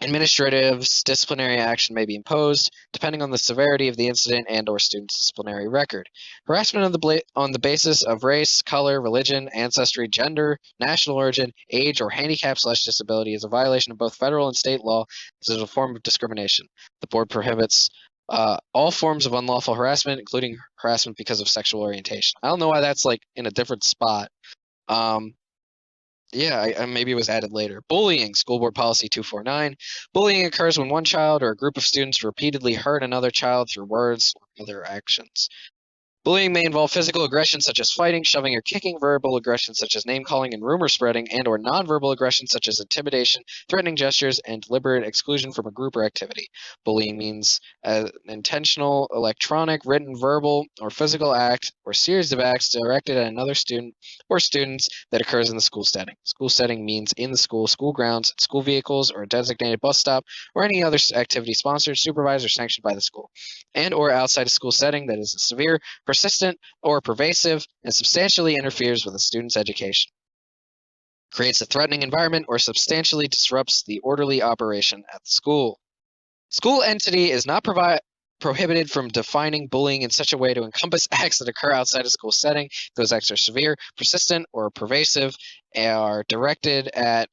Administrative disciplinary action may be imposed depending on the severity of the incident and or student's disciplinary record. Harassment on the basis of race, color, religion, ancestry, gender, national origin, age, or handicap/disability is a violation of both federal and state law. This is a form of discrimination. The board prohibits all forms of unlawful harassment, including harassment because of sexual orientation. I don't know why that's like in a different spot. Yeah, maybe it was added later. Bullying, School Board Policy 249. Bullying occurs when one child or a group of students repeatedly hurt another child through words or other actions. Bullying may involve physical aggression such as fighting, shoving, or kicking, verbal aggression such as name-calling and rumor spreading, and or nonverbal aggression such as intimidation, threatening gestures, and deliberate exclusion from a group or activity. Bullying means an intentional, electronic, written, verbal, or physical act or series of acts directed at another student or students that occurs in the school setting. School setting means in the school, school grounds, school vehicles, or a designated bus stop, or any other activity sponsored, supervised, or sanctioned by the school, and or outside a school setting that is a severe, persistent, or pervasive, and substantially interferes with a student's education, creates a threatening environment, or substantially disrupts the orderly operation at the school. School entity is not prohibited from defining bullying in such a way to encompass acts that occur outside a school setting. Those acts are severe, persistent, or pervasive, are directed at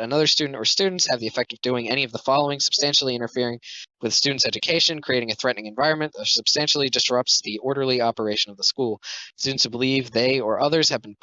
another student or students, have the effect of doing any of the following: substantially interfering with students' education, creating a threatening environment that substantially disrupts the orderly operation of the school. Students who believe they or others have been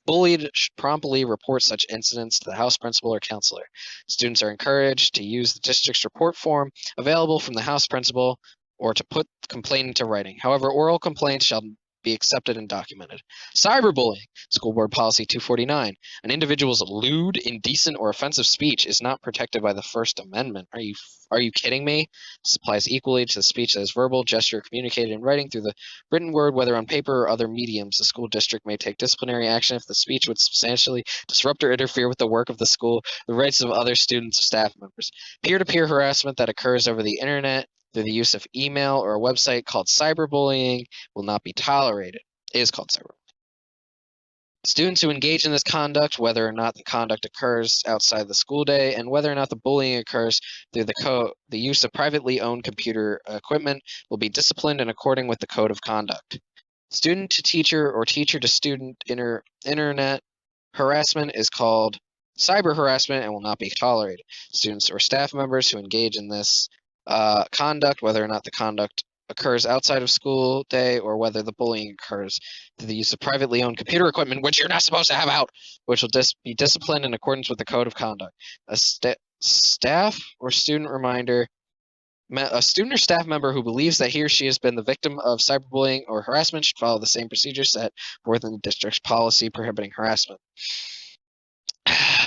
bullied should promptly report such incidents to the house principal or counselor. Students are encouraged to use the district's report form available from the house principal or to put the complaint into writing. However, oral complaints shall be accepted and documented. Cyberbullying, School Board Policy 249. An individual's lewd, indecent, or offensive speech is not protected by the First Amendment. Are you kidding me? This applies equally to the speech that is verbal, gesture, communicated in writing through the written word, whether on paper or other mediums. The school district may take disciplinary action if the speech would substantially disrupt or interfere with the work of the school, the rights of other students or staff members. Peer-to-peer harassment that occurs over the internet through the use of email or a website called cyberbullying will not be tolerated. It is called cyberbullying. Students who engage in this conduct, whether or not the conduct occurs outside the school day, and whether or not the bullying occurs through the use of privately owned computer equipment, will be disciplined in accordance with the code of conduct. Student to teacher or teacher to student internet harassment is called cyber harassment and will not be tolerated. Students or staff members who engage in this conduct, whether or not the conduct occurs outside of school day or whether the bullying occurs through the use of privately owned computer equipment, which you're not supposed to have out, which will be disciplined in accordance with the code of conduct. A staff or student reminder. A student or staff member who believes that he or she has been the victim of cyberbullying or harassment should follow the same procedures set forth in the district's policy prohibiting harassment.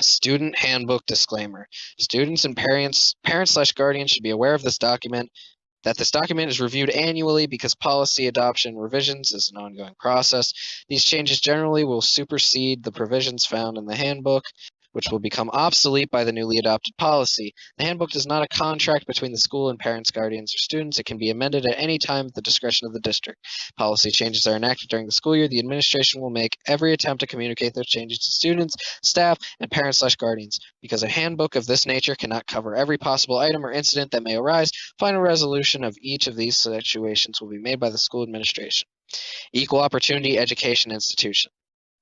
Student handbook disclaimer. Students and parents/guardians should be aware of this document, that this document is reviewed annually because policy adoption revisions is an ongoing process. These changes generally will supersede the provisions found in the handbook, which will become obsolete by the newly adopted policy. The handbook is not a contract between the school and parents, guardians, or students. It can be amended at any time at the discretion of the district. Policy changes are enacted during the school year. The administration will make every attempt to communicate those changes to students, staff, and parents/guardians. Because a handbook of this nature cannot cover every possible item or incident that may arise, final resolution of each of these situations will be made by the school administration. Equal opportunity education institution.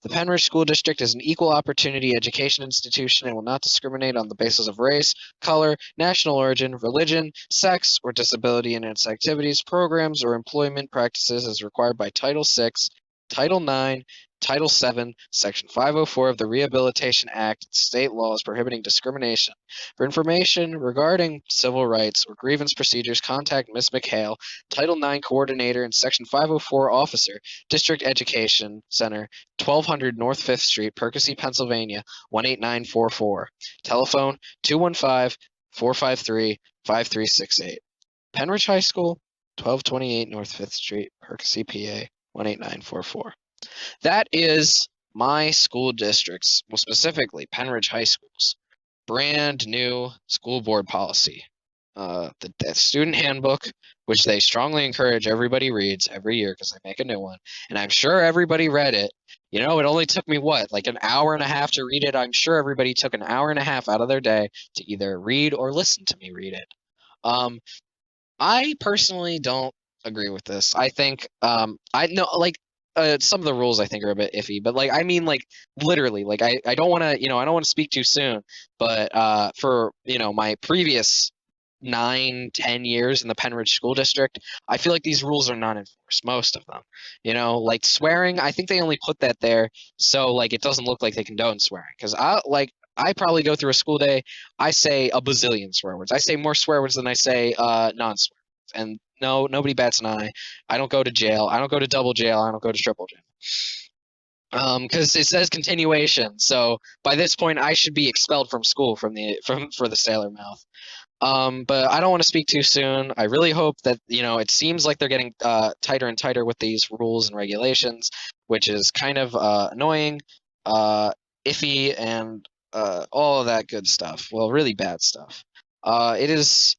The Penridge School District is an equal opportunity education institution and will not discriminate on the basis of race, color, national origin, religion, sex, or disability in its activities, programs, or employment practices as required by Title VI, Title IX, Title VII, Section 504 of the Rehabilitation Act, and state laws prohibiting discrimination. For information regarding civil rights or grievance procedures, contact Ms. McHale, Title IX Coordinator and Section 504 Officer, District Education Center, 1200 North 5th Street, Percy, Pennsylvania, 18944. Telephone 215-453-5368. Penridge High School, 1228 North 5th Street, Percy, PA, 18944. That is my school district's, well, specifically Penridge High School's, brand new school board policy. The student handbook, which they strongly encourage everybody reads every year because they make a new one. And I'm sure everybody read it. You know, it only took me like an hour and a half to read it. I'm sure everybody took an hour and a half out of their day to either read or listen to me read it. I personally don't agree with this. I think I know like some of the rules I think are a bit iffy, but like I mean like literally like I don't want to I don't want to speak too soon, but for my previous 9-10 years in the Penridge School District, I feel like these rules are not enforced, most of them. Like swearing, I think they only put that there so like it doesn't look like they condone swearing. Because I probably go through a school day, I say a bazillion swear words. I say more swear words than I say non-swear. And no, nobody bats an eye. I don't go to jail. I don't go to double jail. I don't go to triple jail. Because it says continuation, so by this point I should be expelled from school for the sailor mouth. But I don't want to speak too soon. I really hope that, it seems like they're getting tighter and tighter with these rules and regulations, which is kind of annoying, iffy, and all of that good stuff. Well, really bad stuff. It is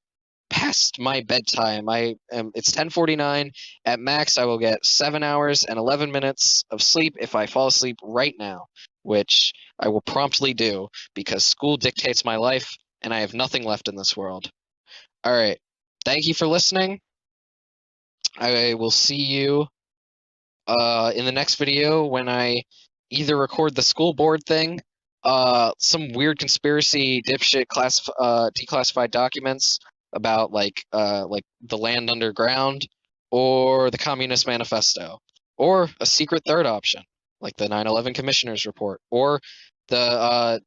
past my bedtime. It's 10:49. At max, I will get 7 hours and 11 minutes of sleep if I fall asleep right now, which I will promptly do because school dictates my life and I have nothing left in this world. All right. Thank you for listening. I will see you in the next video when I either record the school board thing, some weird conspiracy dipshit declassified documents about like the land underground, or the Communist Manifesto, or a secret third option like the 9/11 Commissioner's Report, or the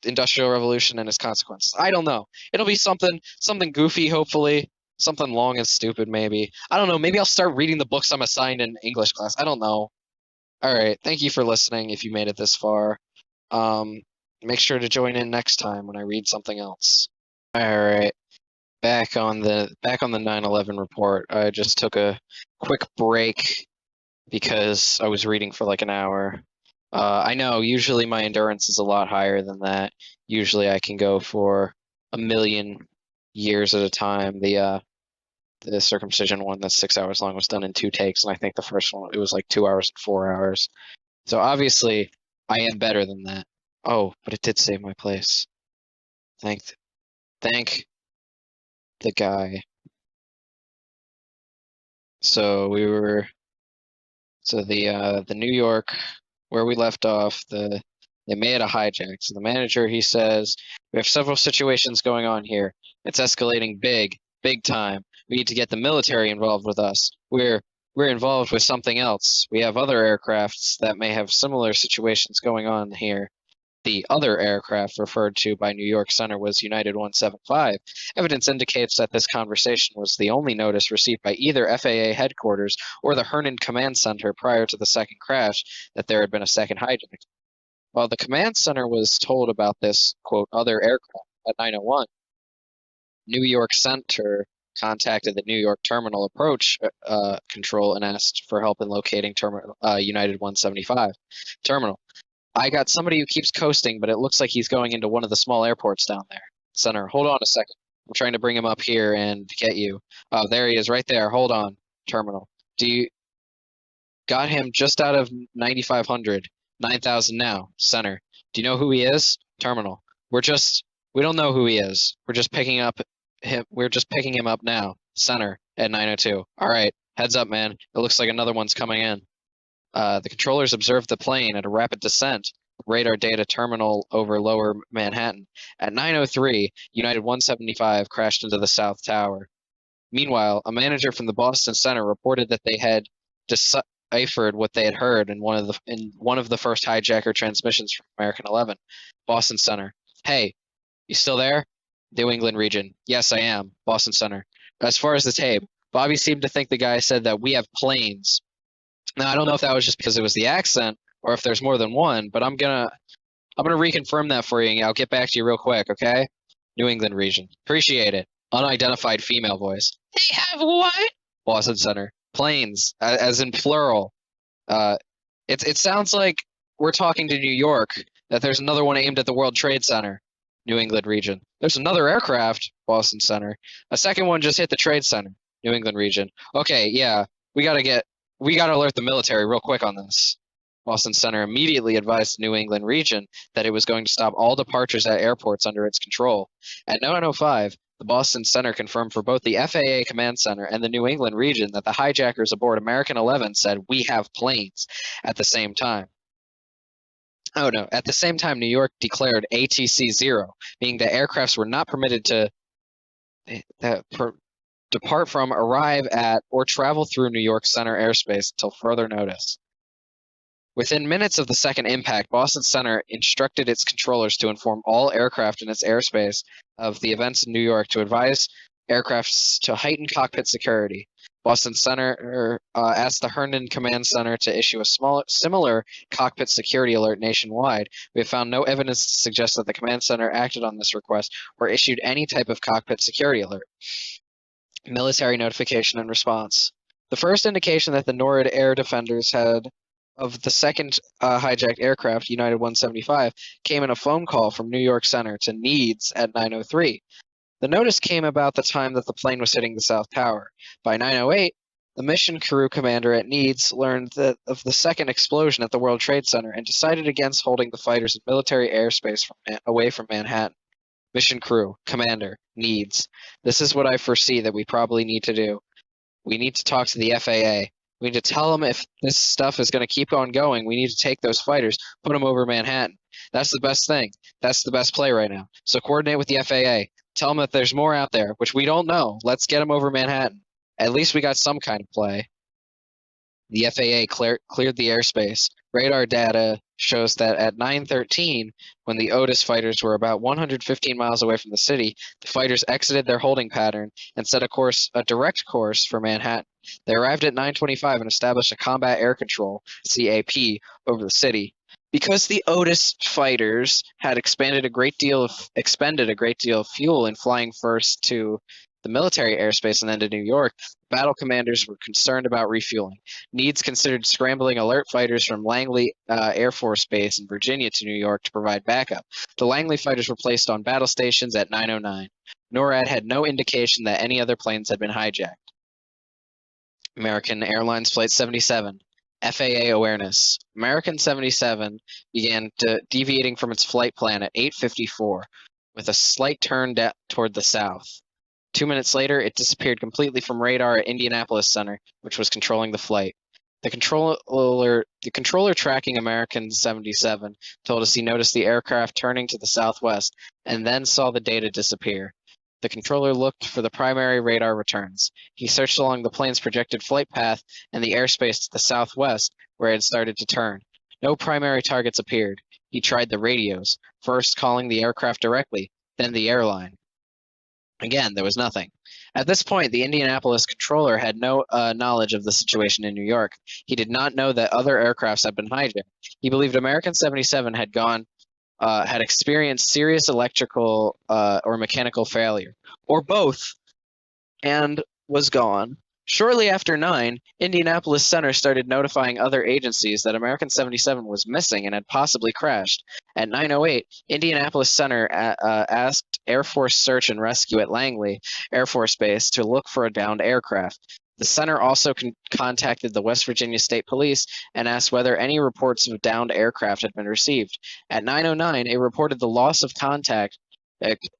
Industrial Revolution and its consequences. I don't know. It'll be something goofy, hopefully. Something long and stupid, maybe. I don't know. Maybe I'll start reading the books I'm assigned in English class. I don't know. All right. Thank you for listening if you made it this far. Make sure to join in next time when I read something else. All right. Back on the 9/11 report. I just took a quick break because I was reading for like an hour. I know usually my endurance is a lot higher than that. Usually I can go for a million years at a time. The circumcision one that's 6 hours long was done in 2 takes, and I think the first one, it was like 2 hours and 4 hours. So obviously I am better than that. Oh, but it did save my place. Thank the guy. So the New York, where we left off, they made a hijack. So the manager, he says, we have several situations going on here. It's escalating big time. We need to get the military involved with us. We're involved with something else. We have other aircrafts that may have similar situations going on here. The other aircraft referred to by New York Center was United 175. Evidence indicates that this conversation was the only notice received by either FAA headquarters or the Hernan Command Center prior to the second crash that there had been a second hijack. While the command center was told about this, quote, other aircraft at 9:01, New York Center contacted the New York Terminal Approach Control and asked for help in locating United 175 terminal. I got somebody who keeps coasting, but it looks like he's going into one of the small airports down there. Center, hold on a second. I'm trying to bring him up here and get you. Oh, there he is right there. Hold on. Terminal. Got him just out of 9,500. 9,000 now. Center. Do you know who he is? Terminal. We don't know who he is. We're just picking him up now. Center at 9:02. All right. Heads up, man. It looks like another one's coming in. The controllers observed the plane at a rapid descent. Radar data terminal over lower Manhattan. At 9:03, United 175 crashed into the South Tower. Meanwhile, a manager from the Boston Center reported that they had deciphered what they had heard in one of the first hijacker transmissions from American 11. Boston Center. Hey, you still there? New England region. Yes, I am. Boston Center. As far as the tape, Bobby seemed to think the guy said that we have planes. Now, I don't know if that was just because it was the accent or if there's more than one, but I'm gonna reconfirm that for you, and I'll get back to you real quick, okay? New England region. Appreciate it. Unidentified female voice. They have what? Boston Center. Planes, as in plural. It sounds like we're talking to New York, that there's another one aimed at the World Trade Center. New England region. There's another aircraft, Boston Center. A second one just hit the Trade Center. New England region. Okay, yeah, we gotta alert the military real quick on this. Boston Center immediately advised the New England region that it was going to stop all departures at airports under its control. At 9:05, the Boston Center confirmed for both the FAA Command Center and the New England region that the hijackers aboard American 11 said, we have planes, at the same time. Oh no, at the same time, New York declared ATC 0, meaning that aircrafts were not permitted to depart from, arrive at, or travel through New York Center airspace until further notice. Within minutes of the second impact, Boston Center instructed its controllers to inform all aircraft in its airspace of the events in New York, to advise aircrafts to heighten cockpit security. Boston Center asked the Herndon Command Center to issue a similar cockpit security alert nationwide. We have found no evidence to suggest that the Command Center acted on this request or issued any type of cockpit security alert. Military notification and response. The first indication that the NORAD air defenders had of the second hijacked aircraft, United 175, came in a phone call from New York Center to Needs at 9:03. The notice came about the time that the plane was hitting the South Tower. By 9:08, the mission crew commander at Needs learned of the second explosion at the World Trade Center and decided against holding the fighters in military airspace away from Manhattan. Mission crew, commander, Needs. This is what I foresee that we probably need to do. We need to talk to the FAA. We need to tell them if this stuff is going to keep on going, we need to take those fighters, put them over Manhattan. That's the best thing. That's the best play right now. So coordinate with the FAA. Tell them that there's more out there, which we don't know. Let's get them over Manhattan. At least we got some kind of play. The FAA cleared the airspace. Radar data shows that at 9:13, when the Otis fighters were about 115 miles away from the city, the fighters exited their holding pattern and set a direct course for Manhattan. They arrived at 9:25 and established a combat air control (CAP) over the city. Because the Otis fighters had expended a great deal of fuel in flying first to the military airspace and then to New York, battle commanders were concerned about refueling. Needs considered scrambling alert fighters from Langley Air Force Base in Virginia to New York to provide backup. The Langley fighters were placed on battle stations at 9:09. NORAD had no indication that any other planes had been hijacked. American Airlines Flight 77. FAA awareness. American 77 began deviating from its flight plan at 8:54 with a slight turn toward the south. 2 minutes later, it disappeared completely from radar at Indianapolis Center, which was controlling the flight. The controller tracking American 77 told us he noticed the aircraft turning to the southwest and then saw the data disappear. The controller looked for the primary radar returns. He searched along the plane's projected flight path and the airspace to the southwest, where it had started to turn. No primary targets appeared. He tried the radios, first calling the aircraft directly, then the airline. Again, there was nothing. At this point, the Indianapolis controller had no knowledge of the situation in New York. He did not know that other aircrafts had been hijacked. He believed American 77 had experienced serious electrical or mechanical failure, or both, and was gone. Shortly after 9, Indianapolis Center started notifying other agencies that American 77 was missing and had possibly crashed. At 9:08, Indianapolis Center asked Air Force Search and Rescue at Langley Air Force Base to look for a downed aircraft. The center also contacted the West Virginia State Police and asked whether any reports of downed aircraft had been received. At 9:09, it reported the loss of contact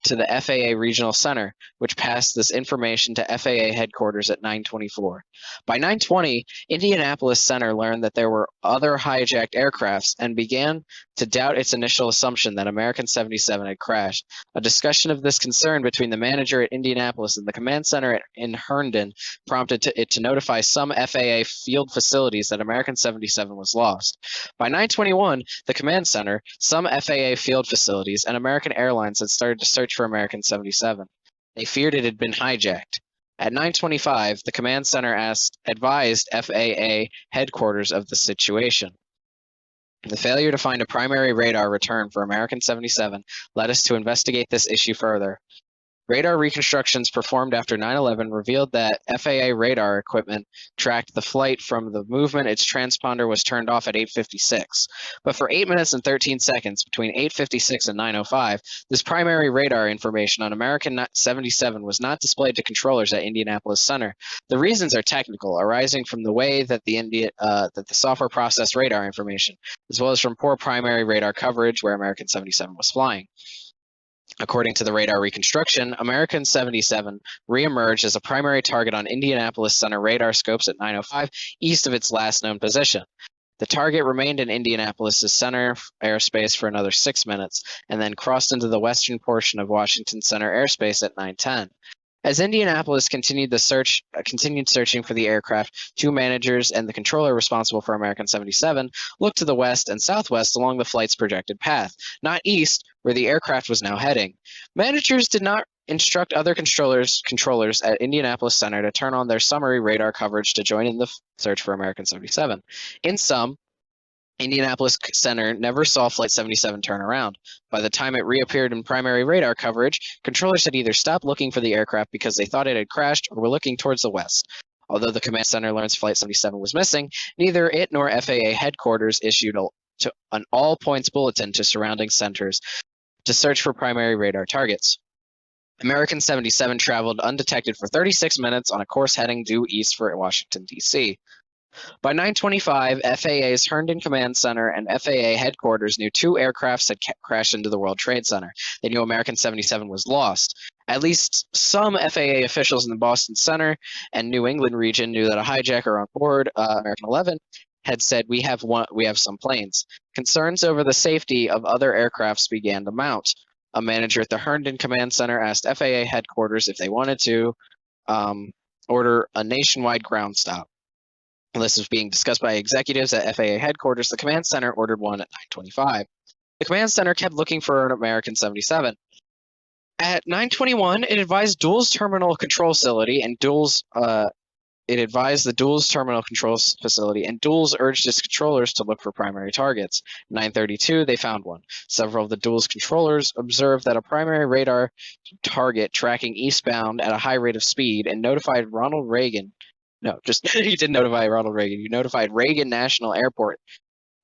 to the FAA Regional Center, which passed this information to FAA headquarters at 9:24. By 9:20, Indianapolis Center learned that there were other hijacked aircrafts and began to doubt its initial assumption that American 77 had crashed. A discussion of this concern between the manager at Indianapolis and the command center in Herndon prompted it to notify some FAA field facilities that American 77 was lost. By 9:21, the command center, some FAA field facilities, and American Airlines had started to search for American 77. They feared it had been hijacked. At 9:25, the command center advised FAA headquarters of the situation. The failure to find a primary radar return for American 77 led us to investigate this issue further. Radar reconstructions performed after 9/11 revealed that FAA radar equipment tracked the flight from the movement its transponder was turned off at 8:56. But for 8 minutes and 13 seconds between 8:56 and 9:05, this primary radar information on American 77 was not displayed to controllers at Indianapolis Center. The reasons are technical, arising from the way that the software processed radar information, as well as from poor primary radar coverage where American 77 was flying. According to the radar reconstruction, American 77 reemerged as a primary target on Indianapolis Center radar scopes at 9:05 east of its last known position. The target remained in Indianapolis' center airspace for another 6 minutes and then crossed into the western portion of Washington Center airspace at 9:10. As Indianapolis continued searching for the aircraft, two managers and the controller responsible for American 77 looked to the west and southwest along the flight's projected path, not east, where the aircraft was now heading. Managers did not instruct other controllers at Indianapolis Center to turn on their summary radar coverage to join in the search for American 77. In sum, Indianapolis Center never saw Flight 77 turn around. By the time it reappeared in primary radar coverage, controllers had either stopped looking for the aircraft because they thought it had crashed or were looking towards the west. Although the command center learns Flight 77 was missing, neither it nor FAA headquarters issued an all-points bulletin to surrounding centers to search for primary radar targets. American 77 traveled undetected for 36 minutes on a course heading due east for Washington, D.C. By 9:25, FAA's Herndon Command Center and FAA headquarters knew two aircrafts had crashed into the World Trade Center. They knew American 77 was lost. At least some FAA officials in the Boston Center and New England region knew that a hijacker on board American 11 had said, we have some planes. Concerns over the safety of other aircrafts began to mount. A manager at the Herndon Command Center asked FAA headquarters if they wanted to order a nationwide ground stop. This was being discussed by executives at FAA headquarters. The command center ordered one at 9:25. The command center kept looking for an American 77. At 9:21, it advised Dulles Terminal Control Facility and Dulles. It advised the Dulles Terminal Control Facility, and Dulles urged its controllers to look for primary targets. 9:32, they found one. Several of the Dulles controllers observed that a primary radar target tracking eastbound at a high rate of speed and notified Ronald Reagan. No, just you didn't notify Ronald Reagan. You notified Reagan National Airport.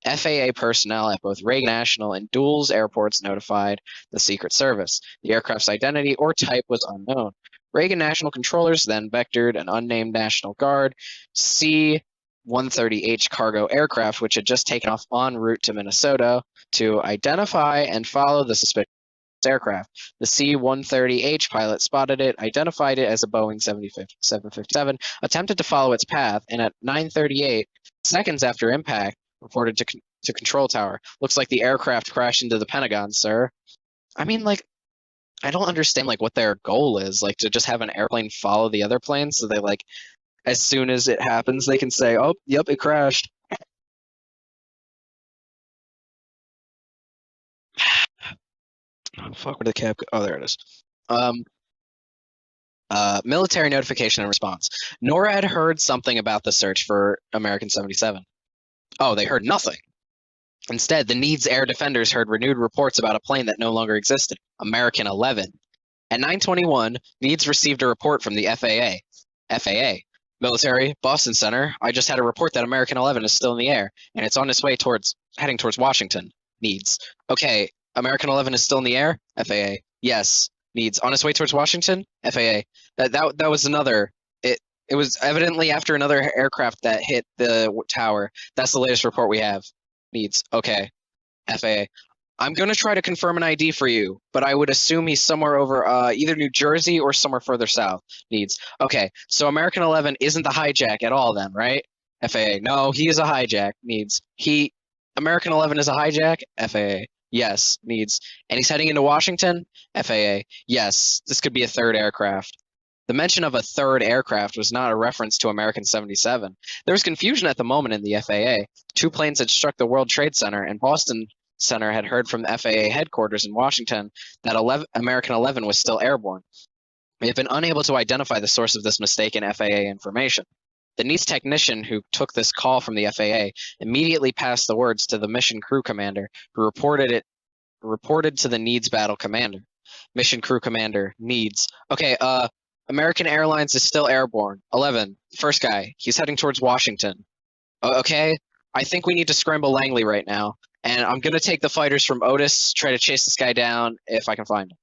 FAA personnel at both Reagan National and Dulles airports notified the Secret Service. The aircraft's identity or type was unknown. Reagan National controllers then vectored an unnamed National Guard C-130H cargo aircraft, which had just taken off en route to Minnesota, to identify and follow the suspicious aircraft. The C-130H pilot spotted it, identified it as a Boeing 757, attempted to follow its path, and at 9:38, seconds after impact, reported to control tower. Looks like the aircraft crashed into the Pentagon, sir. I mean, like, I don't understand, like, what their goal is, like, to just have an airplane follow the other plane so they, like, as soon as it happens, they can say, oh, yep, it crashed. Oh, fuck, where did the cap go? Oh, there it is. Military notification and response. NORAD heard something about the search for American 77. Oh, they heard nothing. Instead, the NEADS air defenders heard renewed reports about a plane that no longer existed, American 11. At 9:21, NEADS received a report from the FAA. FAA. Military, Boston Center. I just had a report that American 11 is still in the air, and it's on its way heading towards Washington. NEADS. Okay, American 11 is still in the air? FAA. Yes. NEADS. On its way towards Washington? FAA. That was another. It was evidently after another aircraft that hit the tower. That's the latest report we have. NEADS. Okay. FAA. I'm going to try to confirm an ID for you, but I would assume he's somewhere over either New Jersey or somewhere further south. NEADS. Okay, so American 11 isn't the hijack at all then, right? FAA. No, he is a hijack. NEADS. American 11 is a hijack? FAA. Yes. NEADS. And he's heading into Washington? FAA. Yes. This could be a third aircraft. The mention of a third aircraft was not a reference to American 77. There was confusion at the moment in the FAA. Two planes had struck the World Trade Center, and Boston Center had heard from FAA headquarters in Washington that American 11 was still airborne. We have been unable to identify the source of this mistaken FAA information. The NEADS technician who took this call from the FAA immediately passed the words to the mission crew commander, who reported to the NEADS battle commander. Mission crew commander, NEADS. Okay, American Airlines is still airborne. 11, first guy. He's heading towards Washington. Okay, I think we need to scramble Langley right now. And I'm going to take the fighters from Otis, try to chase this guy down if I can find him.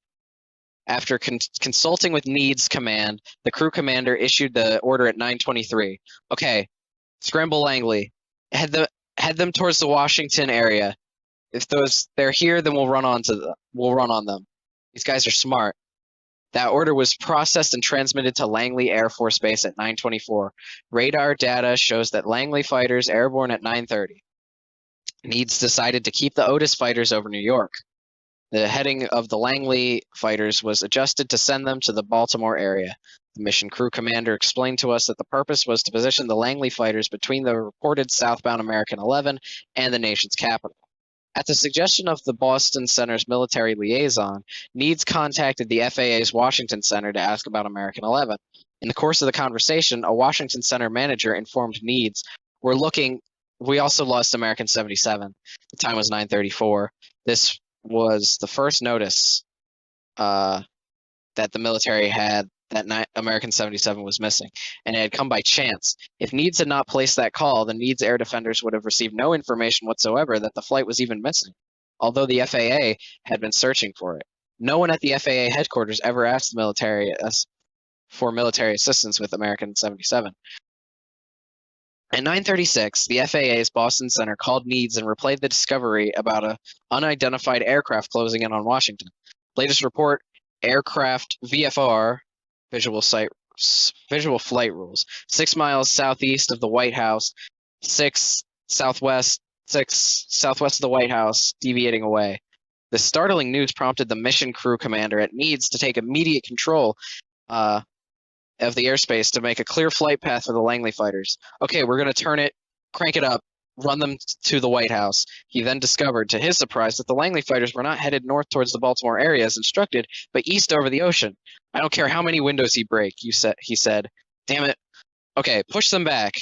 After consulting with NEADS command, the crew commander issued the order at 9:23. Okay, scramble Langley. Head them towards the Washington area. If they're here, then we'll run on them. These guys are smart. That order was processed and transmitted to Langley Air Force Base at 9:24. Radar data shows that Langley fighters airborne at 9:30. NEADS decided to keep the Otis fighters over New York. The heading of the Langley fighters was adjusted to send them to the Baltimore area. The mission crew commander explained to us that the purpose was to position the Langley fighters between the reported southbound American 11 and the nation's capital. At the suggestion of the Boston Center's military liaison, Needs contacted the FAA's Washington Center to ask about American 11. In the course of the conversation, a Washington Center manager informed Needs, we also lost American 77. The time was 9:34. This was the first notice that the military had that American 77 was missing, and it had come by chance. If Needs had not placed that call, the Needs air defenders would have received no information whatsoever that the flight was even missing, although the FAA had been searching for it. No one at the FAA headquarters ever asked the military for military assistance with American 77. At 9:36, the FAA's Boston Center called Needs and relayed the discovery about an unidentified aircraft closing in on Washington. Latest report, aircraft VFR, visual flight rules, 6 miles southeast of the White House, 6 southwest of the White House, deviating away. The startling news prompted the mission crew commander at Needs to take immediate control of the airspace to make a clear flight path for the Langley fighters. Okay, we're going to crank it up, run them to the White House. He then discovered, to his surprise, that the Langley fighters were not headed north towards the Baltimore area as instructed, but east over the ocean. I don't care how many windows he said. Damn it. Okay, push them back.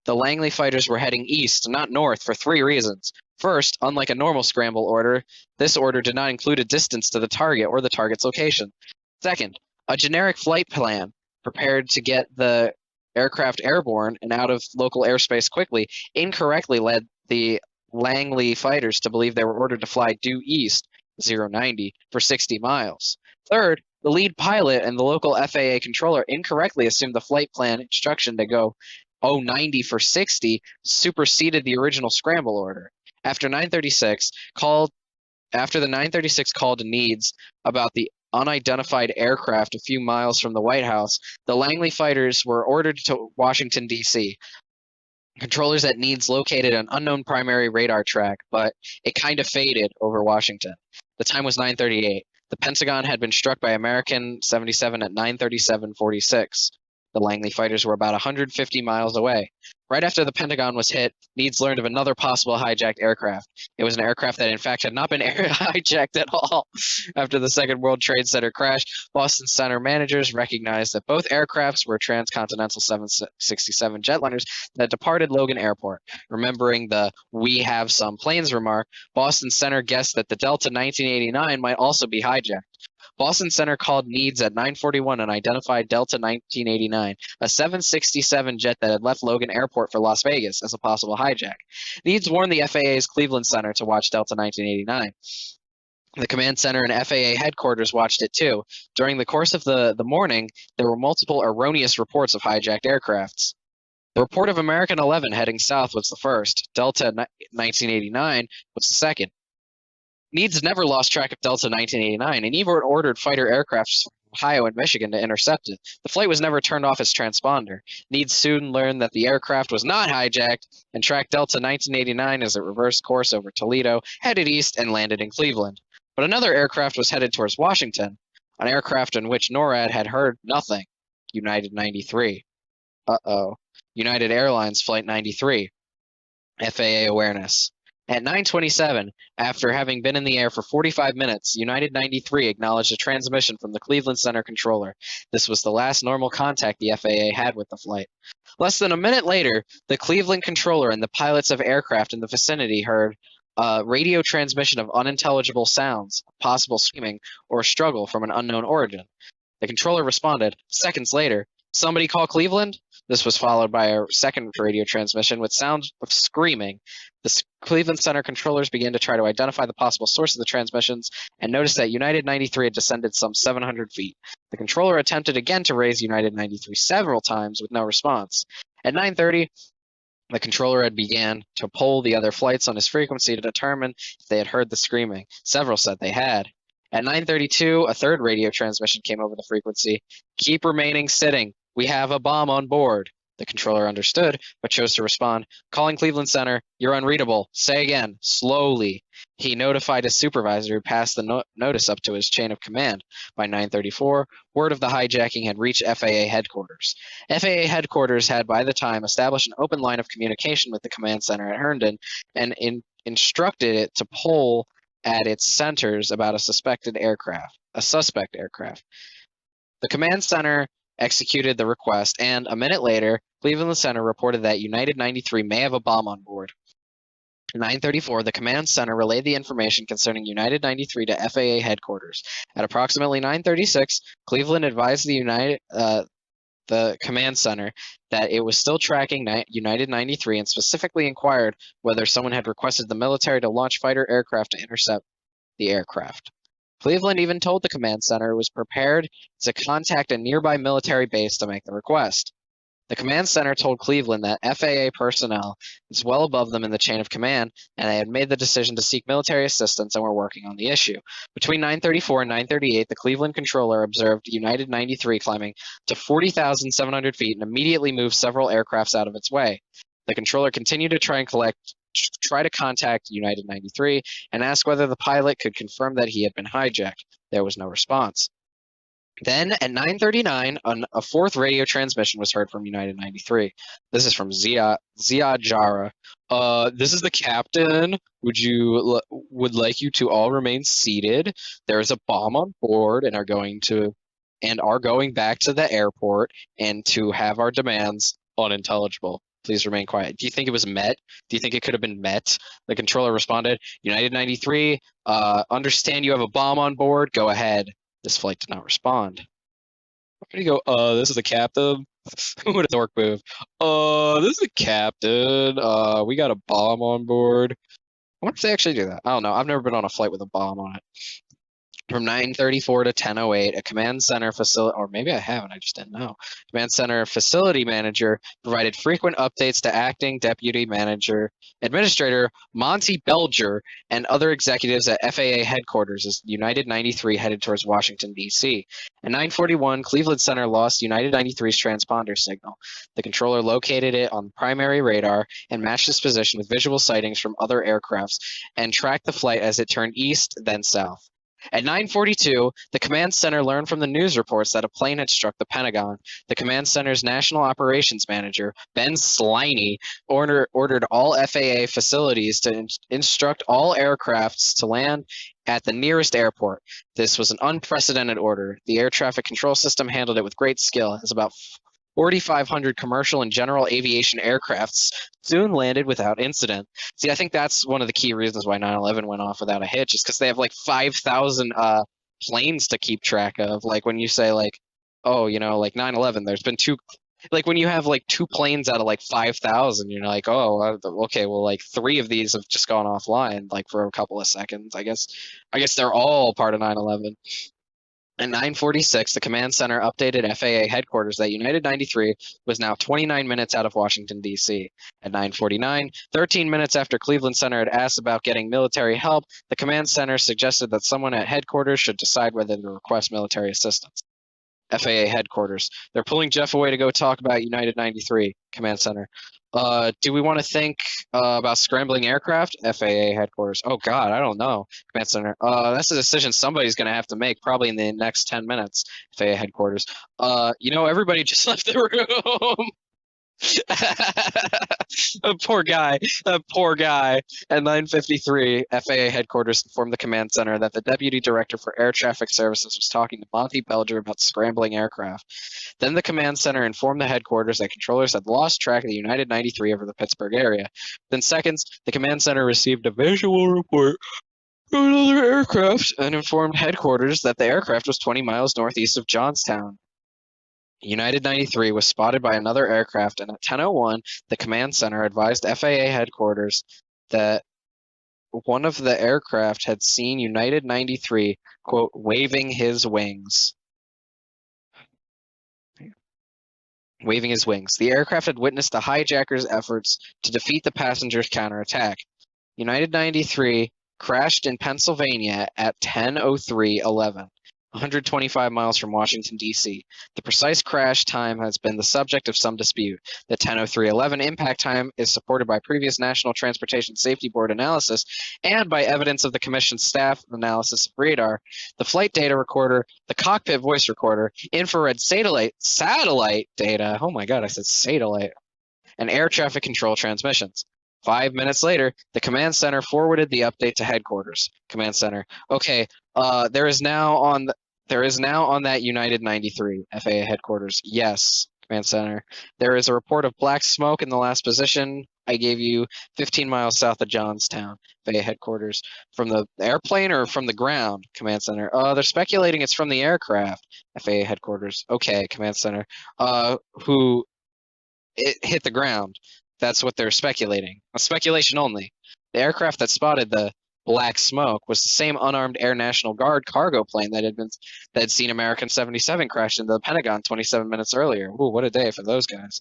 The Langley fighters were heading east, not north, for 3 reasons. First, unlike a normal scramble order, this order did not include a distance to the target or the target's location. Second, a generic flight plan prepared to get the aircraft airborne and out of local airspace quickly incorrectly led the Langley fighters to believe they were ordered to fly due east 090 for 60 miles. Third, the lead pilot and the local FAA controller incorrectly assumed the flight plan instruction to go 090 for 60 superseded the original scramble order. After the 936 call to Needs about the unidentified aircraft a few miles from the White House, the Langley fighters were ordered to Washington, D.C. Controllers at Needs located an unknown primary radar track, but it kind of faded over Washington. The time was 9:38. The Pentagon had been struck by American 77 at 9:37:46. The Langley fighters were about 150 miles away. Right after the Pentagon was hit, Needs learned of another possible hijacked aircraft. It was an aircraft that in fact had not been hijacked at all. After the Second World Trade Center crash, Boston Center managers recognized that both aircrafts were transcontinental 767 jetliners that departed Logan Airport. Remembering the "we have some planes" remark, Boston Center guessed that the Delta 1989 might also be hijacked. Boston Center called Needs at 9:41 and identified Delta 1989, a 767 jet that had left Logan Airport for Las Vegas, as a possible hijack. Needs warned the FAA's Cleveland Center to watch Delta 1989. The command center and FAA headquarters watched it too. During the course of the morning, there were multiple erroneous reports of hijacked aircrafts. The report of American 11 heading south was the first. Delta 1989 was the second. Needs never lost track of Delta 1989 and even ordered fighter aircraft from Ohio and Michigan to intercept it. The flight was never turned off its transponder. Needs soon learned that the aircraft was not hijacked and tracked Delta 1989 as it reversed course over Toledo, headed east, and landed in Cleveland. But another aircraft was headed towards Washington, an aircraft in which NORAD had heard nothing. United 93. United Airlines Flight 93. FAA awareness. At 9:27, after having been in the air for 45 minutes, United 93 acknowledged a transmission from the Cleveland Center controller. This was the last normal contact the FAA had with the flight. Less than a minute later, the Cleveland controller and the pilots of aircraft in the vicinity heard a radio transmission of unintelligible sounds, possible screaming, or struggle from an unknown origin. The controller responded, seconds later, "Somebody call Cleveland?" This was followed by a second radio transmission with sounds of screaming. The Cleveland Center controllers began to try to identify the possible source of the transmissions and noticed that United 93 had descended some 700 feet. The controller attempted again to raise United 93 several times with no response. At 9:30, the controller had began to poll the other flights on his frequency to determine if they had heard the screaming. Several said they had. At 9:32, a third radio transmission came over the frequency. "Keep remaining sitting. We have a bomb on board." The controller understood, but chose to respond, "Calling Cleveland Center. You're unreadable. Say again, slowly." He notified his supervisor, who passed the notice up to his chain of command. By 9:34, word of the hijacking had reached FAA headquarters. FAA headquarters had by the time established an open line of communication with the command center at Herndon, and instructed it to pull at its centers about a suspect aircraft. The command center executed the request, and a minute later, Cleveland Center reported that United 93 may have a bomb on board. At 9:34, the command center relayed the information concerning United 93 to FAA headquarters. At approximately 9:36, Cleveland advised the command center that it was still tracking United 93 and specifically inquired whether someone had requested the military to launch fighter aircraft to intercept the aircraft. Cleveland even told the command center it was prepared to contact a nearby military base to make the request. The command center told Cleveland that FAA personnel is well above them in the chain of command, and they had made the decision to seek military assistance and were working on the issue. Between 9:34 and 9:38, the Cleveland controller observed United 93 climbing to 40,700 feet and immediately moved several aircrafts out of its way. The controller continued to try to contact United 93 and ask whether the pilot could confirm that he had been hijacked. There was no response. Then, at 9:39, a fourth radio transmission was heard from United 93. This is from Ziad Jara. This is the captain. Would like you to all remain seated. There is a bomb on board, and are going back to the airport, and to have our demands unintelligible. Please remain quiet. Do you think it was met? Do you think it could have been met? The controller responded, United 93, understand you have a bomb on board. Go ahead. This flight did not respond. Why did he go, this is the captain? What a dork move. This is the captain. We got a bomb on board. I wonder if they actually do that. I don't know. I've never been on a flight with a bomb on it. From 9:34 to 10:08, a command center facility, or maybe I haven't, I just didn't know. Command center facility manager provided frequent updates to acting deputy administrator Monty Belger and other executives at FAA headquarters as United 93 headed towards Washington, D.C. At 9:41, Cleveland Center lost United 93's transponder signal. The controller located it on the primary radar and matched its position with visual sightings from other aircrafts and tracked the flight as it turned east, then south. At 9:42, the command center learned from the news reports that a plane had struck the Pentagon. The command center's national operations manager, Ben Sliney, ordered all FAA facilities to instruct all aircrafts to land at the nearest airport. This was an unprecedented order. The air traffic control system handled it with great skill, as about 4,500 commercial and general aviation aircrafts soon landed without incident. See, I think that's one of the key reasons why 9/11 went off without a hitch, is because they have like 5,000 planes to keep track of. Like when you say like, oh, like 9/11, there's been two. Like when you have like two planes out of like 5,000, you're like, oh, okay, well, like 3 of these have just gone offline like for a couple of seconds. I guess they're all part of 9/11. At 9:46, the command center updated FAA headquarters that United 93 was now 29 minutes out of Washington, D.C. At 9:49, 13 minutes after Cleveland Center had asked about getting military help, the command center suggested that someone at headquarters should decide whether to request military assistance. FAA headquarters. They're pulling Jeff away to go talk about United 93, command center. Do we want to think about scrambling aircraft? FAA headquarters. Oh, God, I don't know. Command center. That's a decision somebody's going to have to make probably in the next 10 minutes. FAA headquarters. Everybody just left the room. Poor guy. At 9:53, FAA headquarters informed the command center that the deputy director for air traffic services was talking to Monty Belger about scrambling aircraft. Then the command center informed the headquarters that controllers had lost track of the United 93 over the Pittsburgh area. Within seconds, the command center received a visual report from another aircraft and informed headquarters that the aircraft was 20 miles northeast of Johnstown. United 93 was spotted by another aircraft, and at 10:01, the command center advised FAA headquarters that one of the aircraft had seen United 93, quote, waving his wings. Waving his wings. The aircraft had witnessed the hijackers' efforts to defeat the passengers' counterattack. United 93 crashed in Pennsylvania at 10:03:11. 125 miles from Washington, D.C. The precise crash time has been the subject of some dispute. The 10:03:11 impact time is supported by previous National Transportation Safety Board analysis and by evidence of the Commission's staff analysis of radar, the flight data recorder, the cockpit voice recorder, infrared satellite data, oh my god, I said satellite, and air traffic control transmissions. 5 minutes later, the command center forwarded the update to headquarters. Command center, okay, there is now on that United 93, FAA headquarters. Yes, command center. There is a report of black smoke in the last position I gave you, 15 miles south of Johnstown, FAA headquarters. From the airplane or from the ground, command center? They're speculating it's from the aircraft, FAA headquarters. Okay, command center. Who it hit the ground. That's what they're speculating. A speculation only. The aircraft that spotted the black smoke was the same unarmed Air National Guard cargo plane that had seen American 77 crash into the Pentagon 27 minutes earlier. Ooh, what a day for those guys.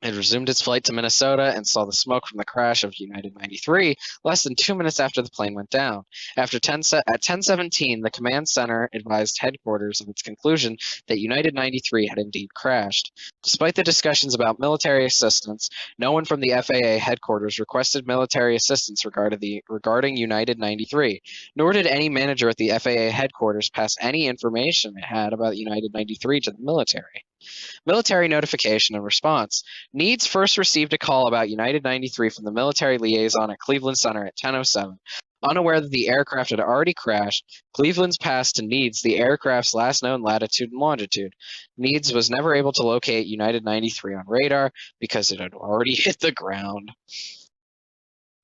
It resumed its flight to Minnesota and saw the smoke from the crash of United 93 less than 2 minutes after the plane went down. At 10:17, the command center advised headquarters of its conclusion that United 93 had indeed crashed. Despite the discussions about military assistance, no one from the FAA headquarters requested military assistance regarding United 93, nor did any manager at the FAA headquarters pass any information it had about United 93 to the military. Military notification and response. Needs first received a call about United 93 from the military liaison at Cleveland Center at 10:07. Unaware that the aircraft had already crashed, Cleveland's passed to Needs the aircraft's last known latitude and longitude. Needs was never able to locate United 93 on radar because it had already hit the ground.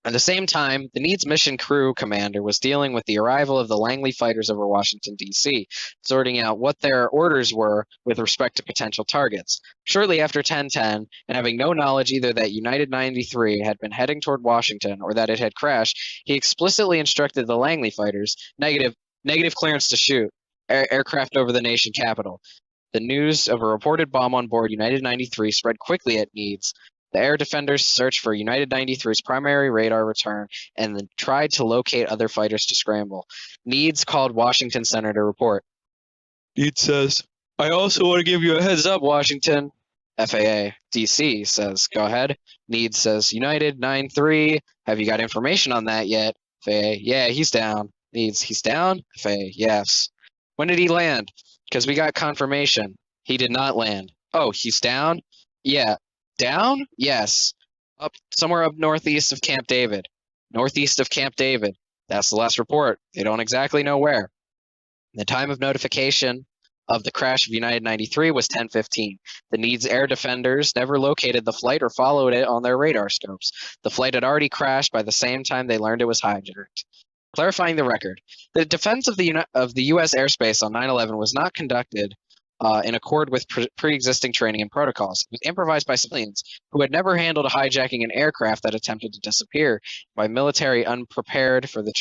At the same time, the Needs mission crew commander was dealing with the arrival of the Langley fighters over Washington, D.C., sorting out what their orders were with respect to potential targets. Shortly after 10:10, and having no knowledge either that United 93 had been heading toward Washington or that it had crashed, he explicitly instructed the Langley fighters, negative clearance to shoot, aircraft over the nation capital. The news of a reported bomb on board United 93 spread quickly at Needs. The air defenders searched for United 93's primary radar return and then tried to locate other fighters to scramble. Needs called Washington Center to report. Needs says, I also want to give you a heads up, Washington. FAA. DC says, go ahead. Needs says, United 93, have you got information on that yet? FAA, yeah, he's down. Needs, he's down? FAA, yes. When did he land? Because we got confirmation. He did not land. Oh, he's down? Yeah. Down? Yes. Somewhere up northeast of Camp David. Northeast of Camp David. That's the last report. They don't exactly know where. The time of notification of the crash of United 93 was 10:15. The Needs air defenders never located the flight or followed it on their radar scopes. The flight had already crashed by the same time they learned it was hijacked. Clarifying the record. The defense of the U.S. airspace on 9/11 was not conducted in accord with pre-existing training and protocols. It was improvised by civilians who had never handled hijacking an aircraft that attempted to disappear by a military unprepared for the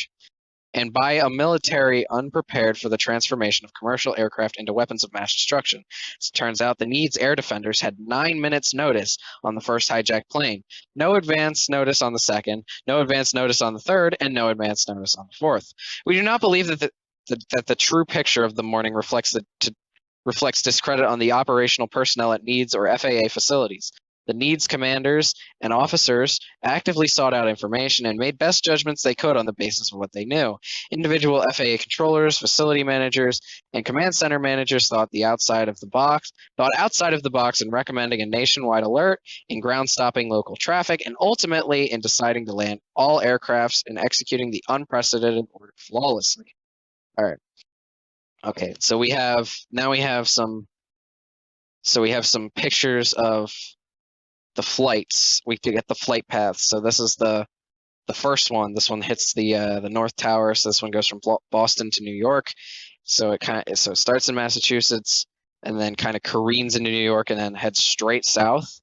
transformation of commercial aircraft into weapons of mass destruction. As it turns out, the Needs air defenders had 9 minutes notice on the first hijacked plane, no advance notice on the second, no advance notice on the third, and no advance notice on the fourth. We do not believe that the true picture of the morning reflects discredit on the operational personnel at Needs or FAA facilities. The Needs commanders and officers actively sought out information and made best judgments they could on the basis of what they knew. Individual FAA controllers, facility managers, and command center managers thought outside of the box in recommending a nationwide alert, in ground stopping local traffic, and ultimately in deciding to land all aircrafts and executing the unprecedented order flawlessly. All right. Okay, so we have some pictures of the flights. We could get the flight paths. So this is the first one. This one hits the North Tower. So this one goes from Boston to New York. So it starts in Massachusetts and then kind of careens into New York and then heads straight south.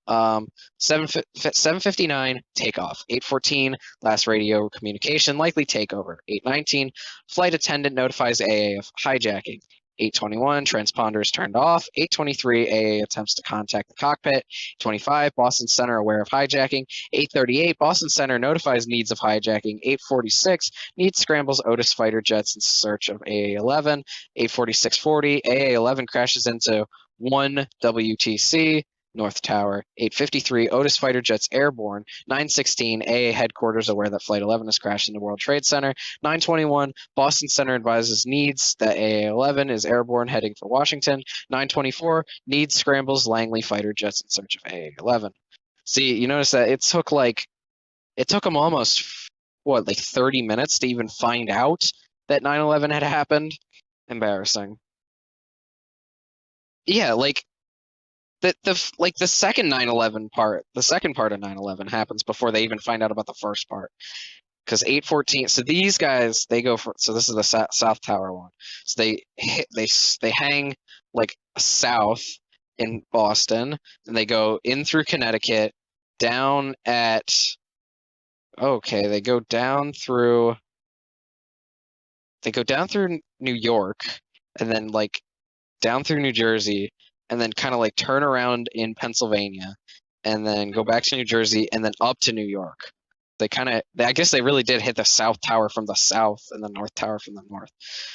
7:59 takeoff. 8:14 last radio communication, likely takeover. 8:19 flight attendant notifies AA of hijacking. 8:21 transponders turned off. 8:23 AA attempts to contact the cockpit. 8:25 Boston Center aware of hijacking. 8:38 Boston Center notifies Needs of hijacking. 8:46 Needs scrambles Otis fighter jets in search of AA-11. 8:46:40 AA-11 crashes into 1 WTC North Tower. 8:53 Otis fighter jets airborne. 9:16 AA headquarters aware that Flight 11 has crashed into World Trade Center. 9:21 Boston Center advises Needs that AA-11 is airborne heading for Washington. 9:24 Needs scrambles Langley fighter jets in search of AA-11. See, you notice that it took like It took them almost, what, like 30 minutes to even find out that 9/11 had happened. Embarrassing. Yeah, like the second 9/11 part, the second part of 9/11 happens before they even find out about the first part. Because 814, so these guys, they go for, so this is the South Tower one. So they hang like south in Boston, and they go in through Connecticut, down at, okay, they go down through New York, and then like down through New Jersey, and then kind of like turn around in Pennsylvania, and then go back to New Jersey, and then up to New York. I guess they really did hit the South Tower from the south and the North Tower from the north.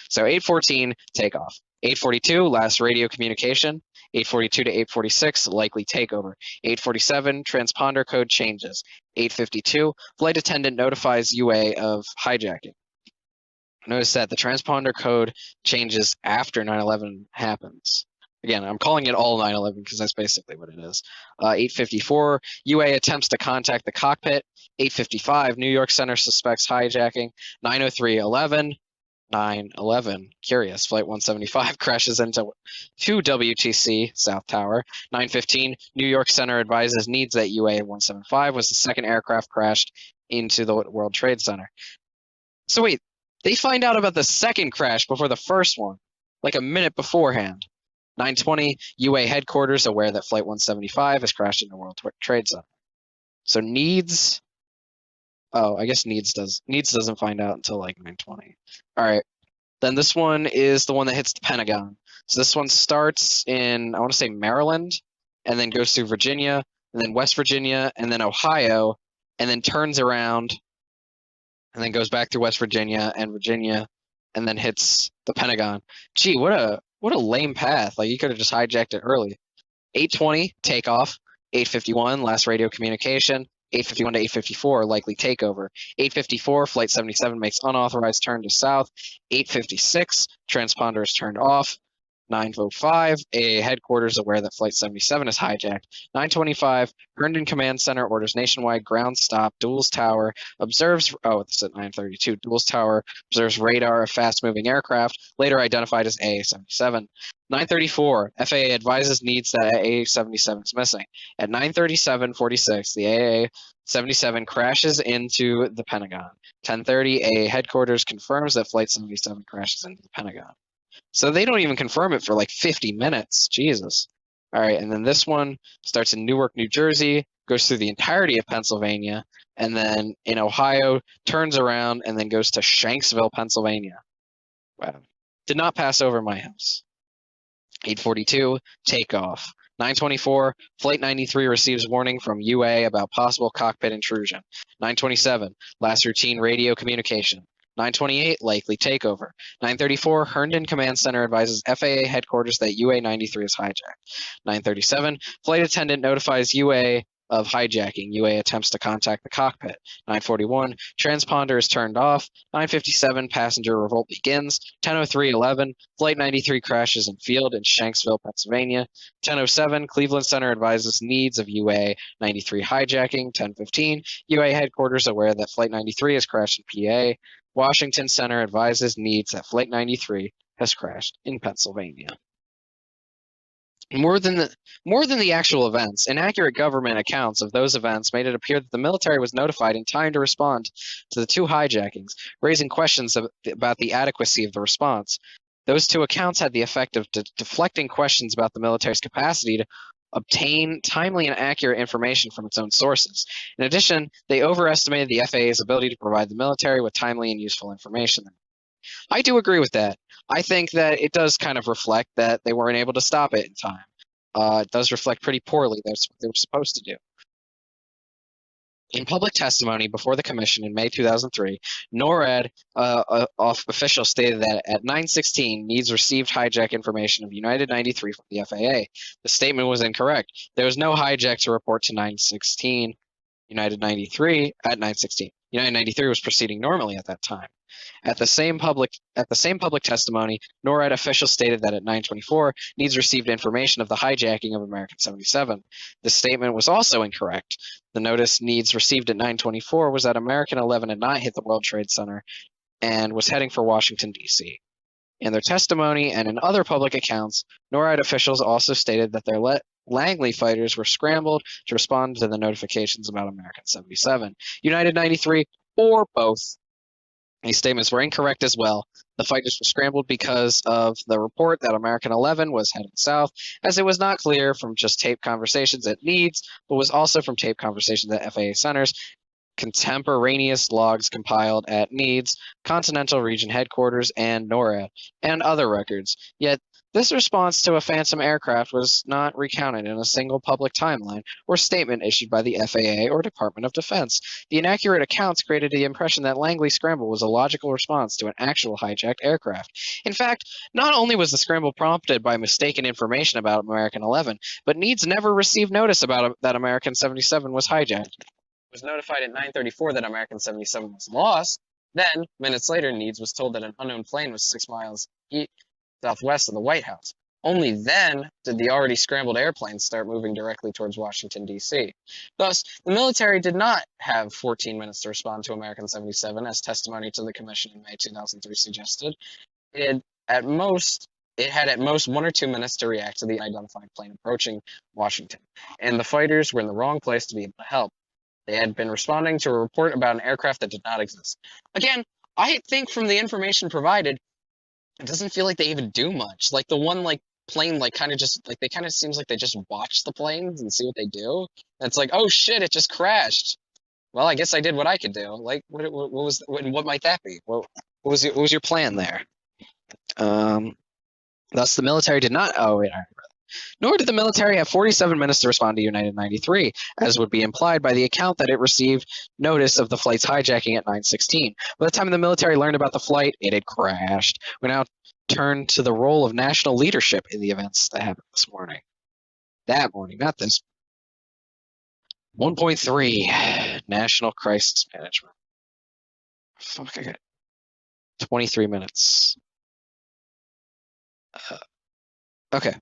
So 814, takeoff. 842, last radio communication. 842 to 846, likely takeover. 847, transponder code changes. 852, flight attendant notifies UA of hijacking. Notice that the transponder code changes after 9/11 happens. Again, I'm calling it all 9/11 because that's basically what it is. 854, UA attempts to contact the cockpit. 855, New York Center suspects hijacking. 903:11, 9/11, curious, Flight 175 crashes into WTC, South Tower. 9:15, New York Center advises needs that UA 175 was the second aircraft crashed into the World Trade Center. So wait, they find out about the second crash before the first one, like a minute beforehand. 9:20, UA headquarters aware that Flight 175 has crashed into World Trade Center. So Needs, oh, I guess Needs doesn't find out until like 9:20. All right, then this one is the one that hits the Pentagon. So this one starts in, I want to say Maryland, and then goes through Virginia, and then West Virginia, and then Ohio, and then turns around and then goes back through West Virginia, and then hits the Pentagon. Gee, what a lame path. Like, you could have just hijacked it early. 8:20, takeoff. 8:51, last radio communication. 8:51 to 8:54, likely takeover. 8:54, Flight 77 makes unauthorized turn to south. 8:56, transponder is turned off. 9:05, AA headquarters aware that Flight 77 is hijacked. 9:25, Herndon Command Center orders nationwide ground stop. Dulles Tower observes, oh, it's at 9:32. Dulles Tower observes radar of fast-moving aircraft, later identified as AA-77. 9:34, FAA advises needs that AA-77 is missing. At 9:37:46, the AA-77 crashes into the Pentagon. 10:30, AA headquarters confirms that Flight 77 crashes into the Pentagon. So they don't even confirm it for like 50 minutes. Jesus. All right, and then this one starts in Newark, New Jersey, goes through the entirety of Pennsylvania, and then in Ohio, turns around, and then goes to Shanksville, Pennsylvania. Wow. Did not pass over my house. 8:42, takeoff. 9:24, Flight 93 receives warning from UA about possible cockpit intrusion. 9:27, last routine radio communication. 9:28, likely takeover. 9:34, Herndon Command Center advises FAA headquarters that UA-93 is hijacked. 9:37, flight attendant notifies UA of hijacking. UA attempts to contact the cockpit. 9:41, transponder is turned off. 9:57, passenger revolt begins. 10:03:11, Flight 93 crashes in field in Shanksville, Pennsylvania. 10:07, Cleveland Center advises needs of UA-93 hijacking. 10:15, UA headquarters aware that Flight 93 has crashed in PA. Washington Center advises needs that Flight 93 has crashed in Pennsylvania. More than the actual events, inaccurate government accounts of those events made it appear that the military was notified in time to respond to the two hijackings, raising questions about the adequacy of the response. Those two accounts had the effect of deflecting questions about the military's capacity to obtain timely and accurate information from its own sources. In addition, they overestimated the FAA's ability to provide the military with timely and useful information. I do agree with that. I think that it does kind of reflect that they weren't able to stop it in time. It does reflect pretty poorly. That's what they were supposed to do. In public testimony before the commission in May 2003, NORAD official stated that at 9:16, Needs received hijack information of United 93 from the FAA. The statement was incorrect. There was no hijack to report to 9:16. United 93 at 9:16. United 93 was proceeding normally at that time. At the same public testimony, NORAD officials stated that at 9:24, Needs received information of the hijacking of American 77. This statement was also incorrect. The notice Needs received at 9:24 was that American 11 had not hit the World Trade Center and was heading for Washington, D.C. In their testimony and in other public accounts, NORAD officials also stated that their Langley fighters were scrambled to respond to the notifications about American 77, United 93, or both. These statements were incorrect as well. The fighters were scrambled because of the report that American 11 was heading south, as it was not clear from just tape conversations at Needs, but was also from tape conversations at FAA centers, contemporaneous logs compiled at Needs, Continental Region Headquarters, and NORAD, and other records. Yet, this response to a Phantom aircraft was not recounted in a single public timeline or statement issued by the FAA or Department of Defense. The inaccurate accounts created the impression that Langley scramble was a logical response to an actual hijacked aircraft. In fact, not only was the scramble prompted by mistaken information about American 11, but Needs never received notice about that American 77 was hijacked. Was notified at 9:34 that American 77 was lost. Then, minutes later, Needs was told that an unknown plane was 6 miles southwest of the White House. Only then did the already scrambled airplanes start moving directly towards Washington, D.C. Thus, the military did not have 14 minutes to respond to American 77, as testimony to the commission in May 2003 suggested. It had at most 1 or 2 minutes to react to the unidentified plane approaching Washington, and the fighters were in the wrong place to be able to help. They had been responding to a report about an aircraft that did not exist. Again, I think from the information provided, it doesn't feel like they even do much. Like the one plane kind of seems like they just watch the planes and see what they do. And it's like, oh shit, it just crashed. Well, I guess I did what I could do. Like what might that be? What was your plan there? Thus the military did not nor did the military have 47 minutes to respond to United 93, as would be implied by the account that it received notice of the flight's hijacking at 9:16. By the time the military learned about the flight, it had crashed. We now turn to the role of national leadership in the events that happened this morning. That morning, not this. 1.3, National Crisis Management. Fuck, I got 23 minutes. Okay.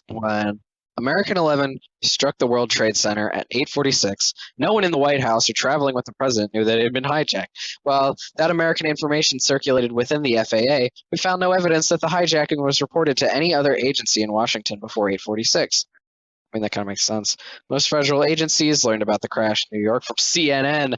When American 11 struck the World Trade Center at 8:46, no one in the White House or traveling with the president knew that it had been hijacked. While that American information circulated within the FAA, we found no evidence that the hijacking was reported to any other agency in Washington before 8:46. I mean, that kind of makes sense. Most federal agencies learned about the crash in New York from CNN.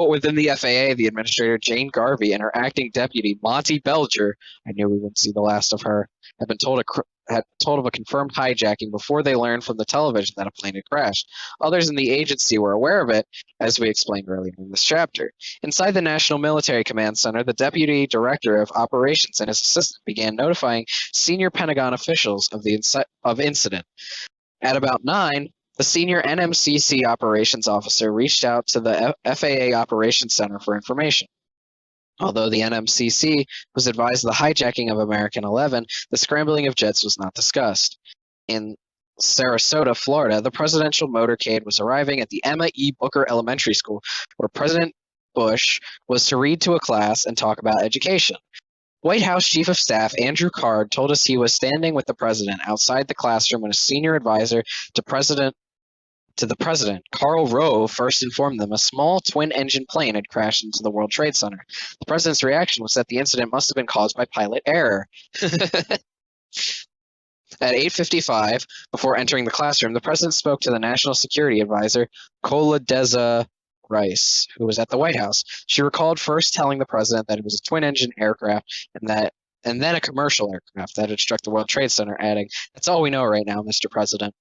Within the FAA, the administrator, Jane Garvey, and her acting deputy, Monty Belger, I knew we wouldn't see the last of her, had been told of a confirmed hijacking before they learned from the television that a plane had crashed. Others in the agency were aware of it, as we explained earlier in this chapter. Inside the National Military Command Center, the Deputy Director of Operations and his assistant began notifying senior Pentagon officials of the incident. At about 9, the senior NMCC operations officer reached out to the FAA Operations Center for information. Although the NMCC was advised of the hijacking of American 11, the scrambling of jets was not discussed. In Sarasota, Florida, the presidential motorcade was arriving at the Emma E. Booker Elementary School, where President Bush was to read to a class and talk about education. White House Chief of Staff Andrew Card told us he was standing with the president outside the classroom when a senior advisor to the president, Karl Rove, first informed them a small twin-engine plane had crashed into the World Trade Center. The president's reaction was that the incident must have been caused by pilot error. At 8:55, before entering the classroom, the president spoke to the National Security Advisor, Condoleezza Rice, who was at the White House. She recalled first telling the president that it was a twin-engine aircraft and then a commercial aircraft that had struck the World Trade Center, adding, "That's all we know right now, Mr. President."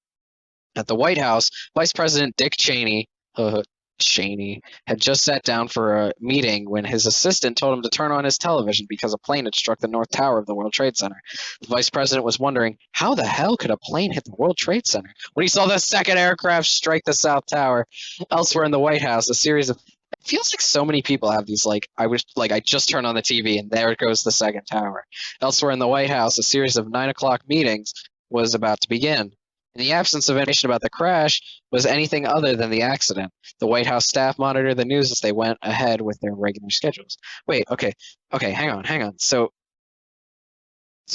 At the White House, Vice President Dick Cheney had just sat down for a meeting when his assistant told him to turn on his television because a plane had struck the North Tower of the World Trade Center. The Vice President was wondering, how the hell could a plane hit the World Trade Center when he saw the second aircraft strike the South Tower? Elsewhere in the White House, a series of... It feels like so many people have these, I just turned on the TV and there goes the second tower. Elsewhere in the White House, a series of 9 o'clock meetings was about to begin. In the absence of information about the crash was anything other than the accident. The White House staff monitored the news as they went ahead with their regular schedules. Wait, okay, hang on. So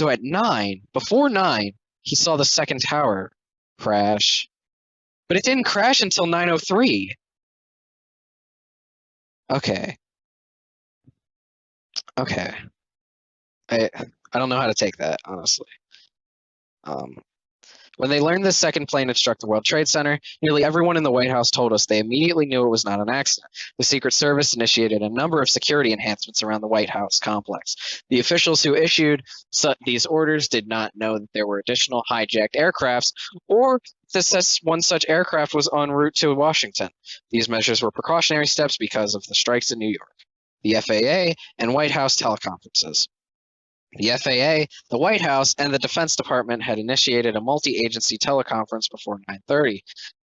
at 9, before 9, he saw the second tower crash, but it didn't crash until 9:03. Okay, okay. I don't know how to take that, honestly. Um, When they learned the second plane had struck the World Trade Center, nearly everyone in the White House told us they immediately knew it was not an accident. The Secret Service initiated a number of security enhancements around the White House complex. The officials who issued these orders did not know that there were additional hijacked aircrafts or that one such aircraft was en route to Washington. These measures were precautionary steps because of the strikes in New York, the FAA, and White House teleconferences. The FAA, the White House, and the Defense Department had initiated a multi-agency teleconference before 9:30.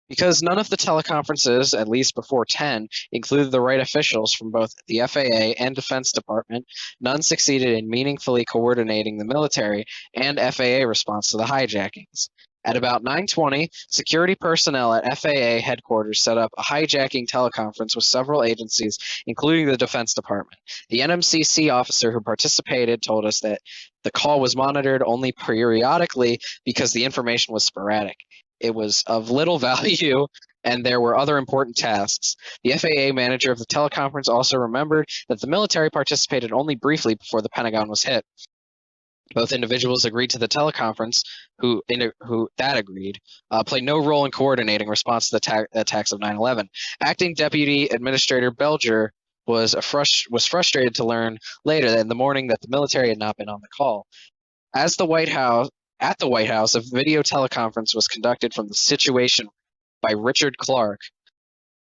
Because none of the teleconferences, at least before 10, included the right officials from both the FAA and Defense Department, none succeeded in meaningfully coordinating the military and FAA response to the hijackings. At about 9:20, security personnel at FAA headquarters set up a hijacking teleconference with several agencies, including the Defense Department. The NMCC officer who participated told us that the call was monitored only periodically because the information was sporadic. It was of little value, and there were other important tasks. The FAA manager of the teleconference also remembered that the military participated only briefly before the Pentagon was hit. Both individuals agreed to the teleconference, who agreed, played no role in coordinating response to the attacks of 9/11. Acting Deputy Administrator Belger was frustrated to learn later in the morning that the military had not been on the call. At the White House, a video teleconference was conducted from the Situation Room by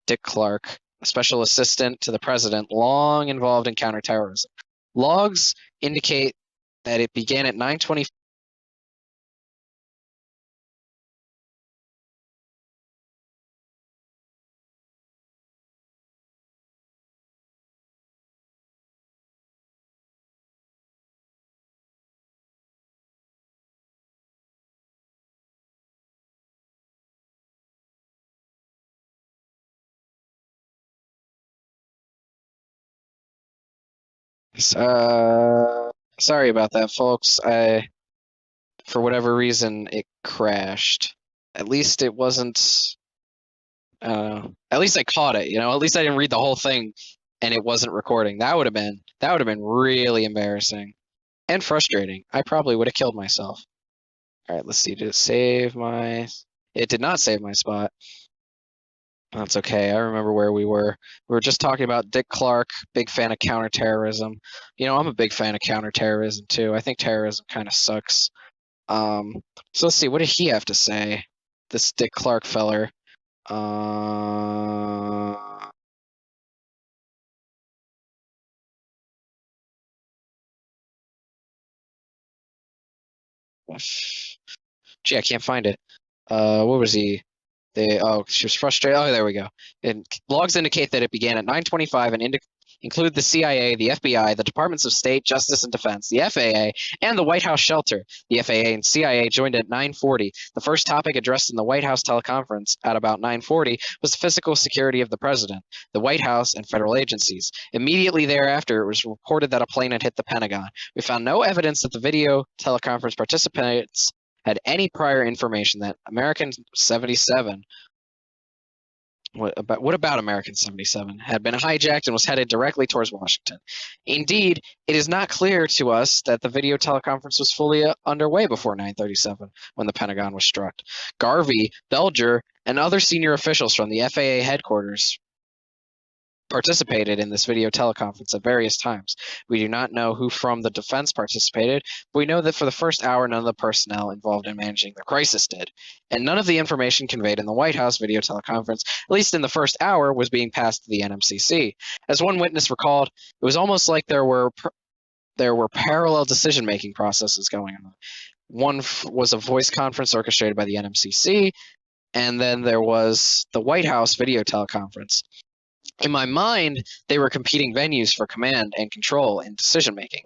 Dick Clark, a special assistant to the president, long involved in counterterrorism. Logs indicate that it began at 9:20. Sorry about that, folks. For whatever reason, it crashed. At least it wasn't. At least I caught it. At least I didn't read the whole thing, and it wasn't recording. That would have been really embarrassing and frustrating. I probably would have killed myself. All right, let's see. Did it save my? It did not save my spot. That's okay. I remember where we were. We were just talking about Dick Clark, big fan of counterterrorism. I'm a big fan of counterterrorism too. I think terrorism kind of sucks. So let's see. What did he have to say? This Dick Clark feller. Gee, I can't find it. What was he? She was frustrated. Oh, there we go. And logs indicate that it began at 9:25 and include the CIA, the FBI, the Departments of State, Justice and Defense, the FAA, and the White House shelter. The FAA and CIA joined at 9:40. The first topic addressed in the White House teleconference at about 9:40 was the physical security of the president, the White House, and federal agencies. Immediately thereafter, it was reported that a plane had hit the Pentagon. We found no evidence that the video teleconference participants had any prior information that American 77 what about American 77 had been hijacked and was headed directly towards Washington. Indeed, it is not clear to us that the video teleconference was fully underway before 9:37 when the Pentagon was struck. Garvey, Belger, and other senior officials from the FAA headquarters participated in this video teleconference at various times. We do not know who from the defense participated, but we know that for the first hour, none of the personnel involved in managing the crisis did. And none of the information conveyed in the White House video teleconference, at least in the first hour, was being passed to the NMCC. As one witness recalled, it was almost like there were parallel decision-making processes going on. One was a voice conference orchestrated by the NMCC, and then there was the White House video teleconference. In my mind, they were competing venues for command and control and decision-making.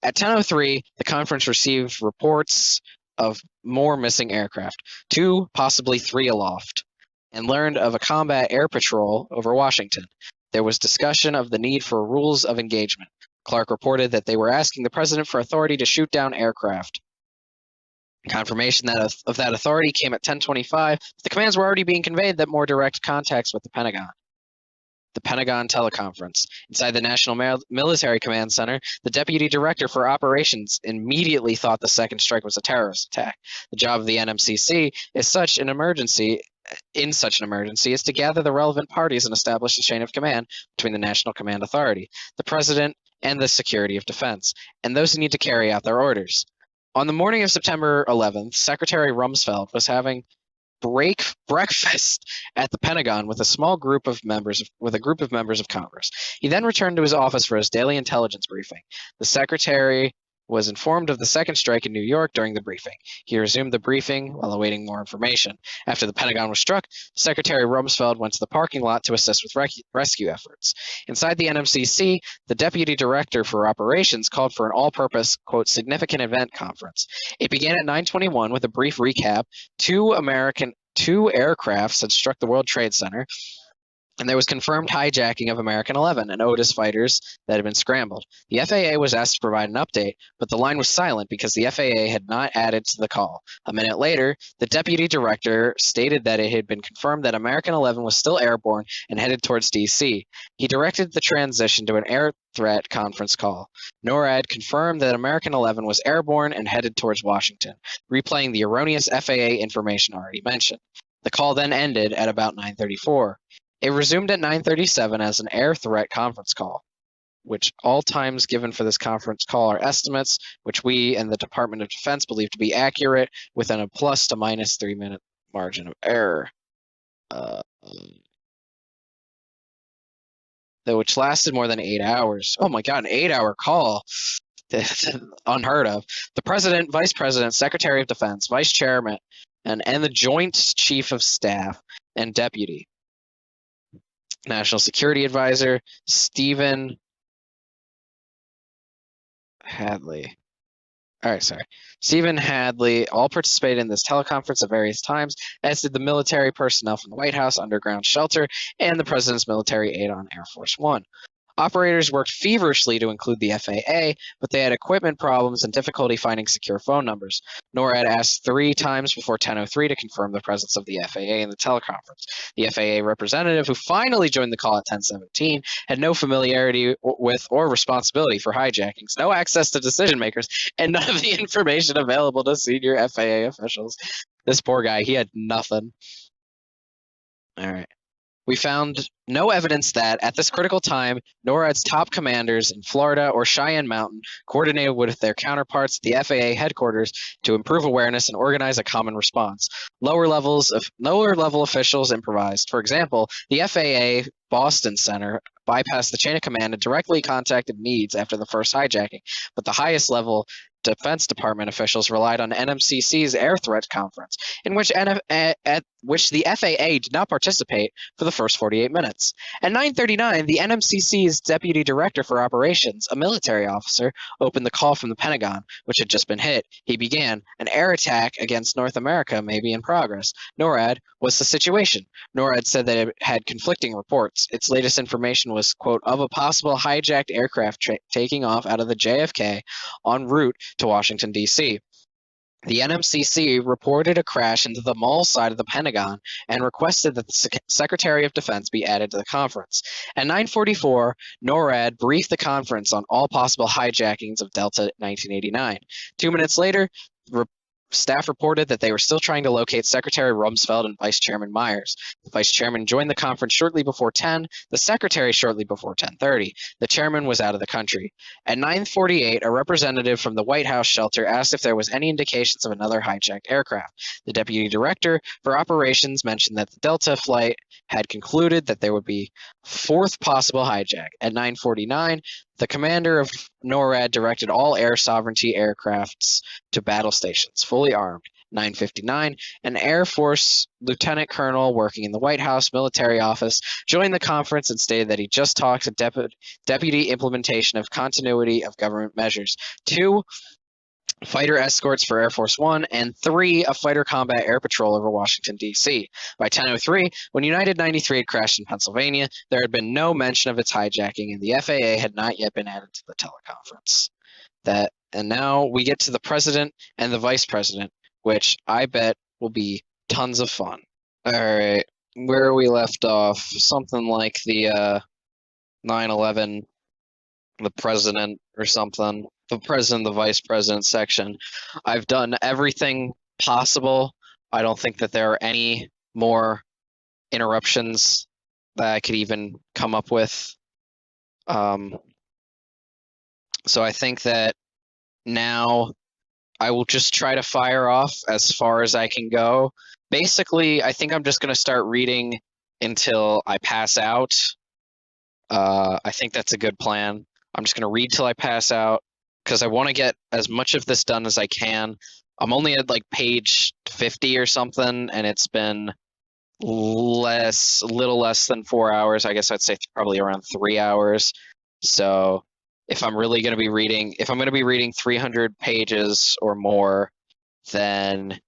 At 10:03, the conference received reports of more missing aircraft, 2, possibly 3 aloft, and learned of a combat air patrol over Washington. There was discussion of the need for rules of engagement. Clark reported that they were asking the president for authority to shoot down aircraft. Confirmation of that authority came at 10:25. The commands were already being conveyed that more direct contacts with the Pentagon. The Pentagon teleconference. Inside the National Military Command Center, the Deputy Director for Operations immediately thought the second strike was a terrorist attack. The job of the NMCC in such an emergency is to gather the relevant parties and establish a chain of command between the National Command Authority, the President, and the Secretary of Defense, and those who need to carry out their orders. On the morning of September 11th, Secretary Rumsfeld was having breakfast at the Pentagon with a group of members of Congress. He then returned to his office for his daily intelligence briefing. The secretary was informed of the second strike in New York during the briefing. He resumed the briefing while awaiting more information. After the Pentagon was struck, Secretary Rumsfeld went to the parking lot to assist with rescue efforts. Inside the NMCC, the Deputy Director for Operations called for an all-purpose, quote, significant event conference. It began at 9:21 with a brief recap. Two aircrafts had struck the World Trade Center, and there was confirmed hijacking of American 11 and Otis fighters that had been scrambled. The FAA was asked to provide an update, but the line was silent because the FAA had not added to the call. A minute later, the deputy director stated that it had been confirmed that American 11 was still airborne and headed towards D.C. He directed the transition to an air threat conference call. NORAD confirmed that American 11 was airborne and headed towards Washington, replaying the erroneous FAA information already mentioned. The call then ended at about 9:34. It resumed at 9:37 as an air threat conference call, which all times given for this conference call are estimates, which we and the Department of Defense believe to be accurate within a plus to minus 3-minute margin of error, which lasted more than 8 hours. Oh my God, an 8-hour call. Unheard of. The President, Vice President, Secretary of Defense, Vice Chairman, and the Joint Chief of Staff and Deputy National Security Advisor Stephen Hadley. Stephen Hadley all participated in this teleconference at various times, as did the military personnel from the White House underground shelter and the President's military aide on Air Force One. Operators worked feverishly to include the FAA, but they had equipment problems and difficulty finding secure phone numbers. NORAD asked 3 times before 10:03 to confirm the presence of the FAA in the teleconference. The FAA representative, who finally joined the call at 10:17, had no familiarity with or responsibility for hijackings, no access to decision makers, and none of the information available to senior FAA officials. This poor guy, he had nothing. All right. We found no evidence that, at this critical time, NORAD's top commanders in Florida or Cheyenne Mountain coordinated with their counterparts at the FAA headquarters to improve awareness and organize a common response. Lower-level officials improvised. For example, the FAA Boston Center bypassed the chain of command and directly contacted Meads after the first hijacking, but the highest-level Defense Department officials relied on NMCC's air threat conference, in which the FAA did not participate for the first 48 minutes. At 9:39, the NMCC's Deputy Director for Operations, a military officer, opened the call from the Pentagon, which had just been hit. He began, "An air attack against North America may be in progress." NORAD, "What's the situation?" NORAD said that it had conflicting reports. Its latest information was, quote, of a possible hijacked aircraft taking off out of the JFK en route to Washington, D.C. The NMCC reported a crash into the mall side of the Pentagon and requested that the Secretary of Defense be added to the conference. At 9:44, NORAD briefed the conference on all possible hijackings of Delta 1989. 2 minutes later, staff reported that they were still trying to locate Secretary Rumsfeld and Vice Chairman Myers. The Vice Chairman joined the conference shortly before 10, the Secretary shortly before 10:30. The Chairman was out of the country. At 9:48, a representative from the White House shelter asked if there was any indications of another hijacked aircraft. The Deputy Director for Operations mentioned that the Delta flight had concluded that there would be 4th possible hijack. At 9:49, the commander of NORAD directed all air sovereignty aircrafts to battle stations, fully armed. 9:59, an Air Force lieutenant colonel working in the White House military office joined the conference and stated that he just talked to deputy implementation of continuity of government measures. 2, fighter escorts for Air Force One, and 3, a fighter combat air patrol over Washington, D.C. By 10:03, when United 93 had crashed in Pennsylvania, there had been no mention of its hijacking, and the FAA had not yet been added to the teleconference. And now we get to the president and the vice president, which I bet will be tons of fun. All right, where we left off, something like the 9/11, the president or something, the president, the vice president section. I've done everything possible. I don't think that there are any more interruptions that I could even come up with. So I think that now I will just try to fire off as far as I can go. Basically, I think I'm just going to start reading until I pass out. I think that's a good plan. I'm just going to read till I pass out because I want to get as much of this done as I can. I'm only at like page 50 or something, and it's been little less than 4 hours. I guess I'd say probably around 3 hours. So if I'm really going to be reading, if I'm going to be reading 300 pages or more, then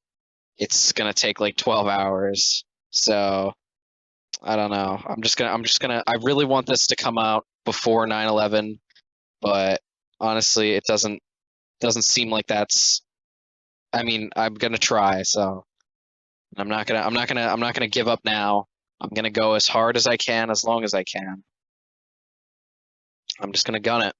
it's going to take like 12 hours. So I don't know. I'm just gonna, I really want this to come out before 9/11, but honestly, it doesn't seem like that's, I mean, I'm gonna try, so I'm not gonna give up now. I'm gonna go as hard as I can, as long as I can. I'm just gonna gun it.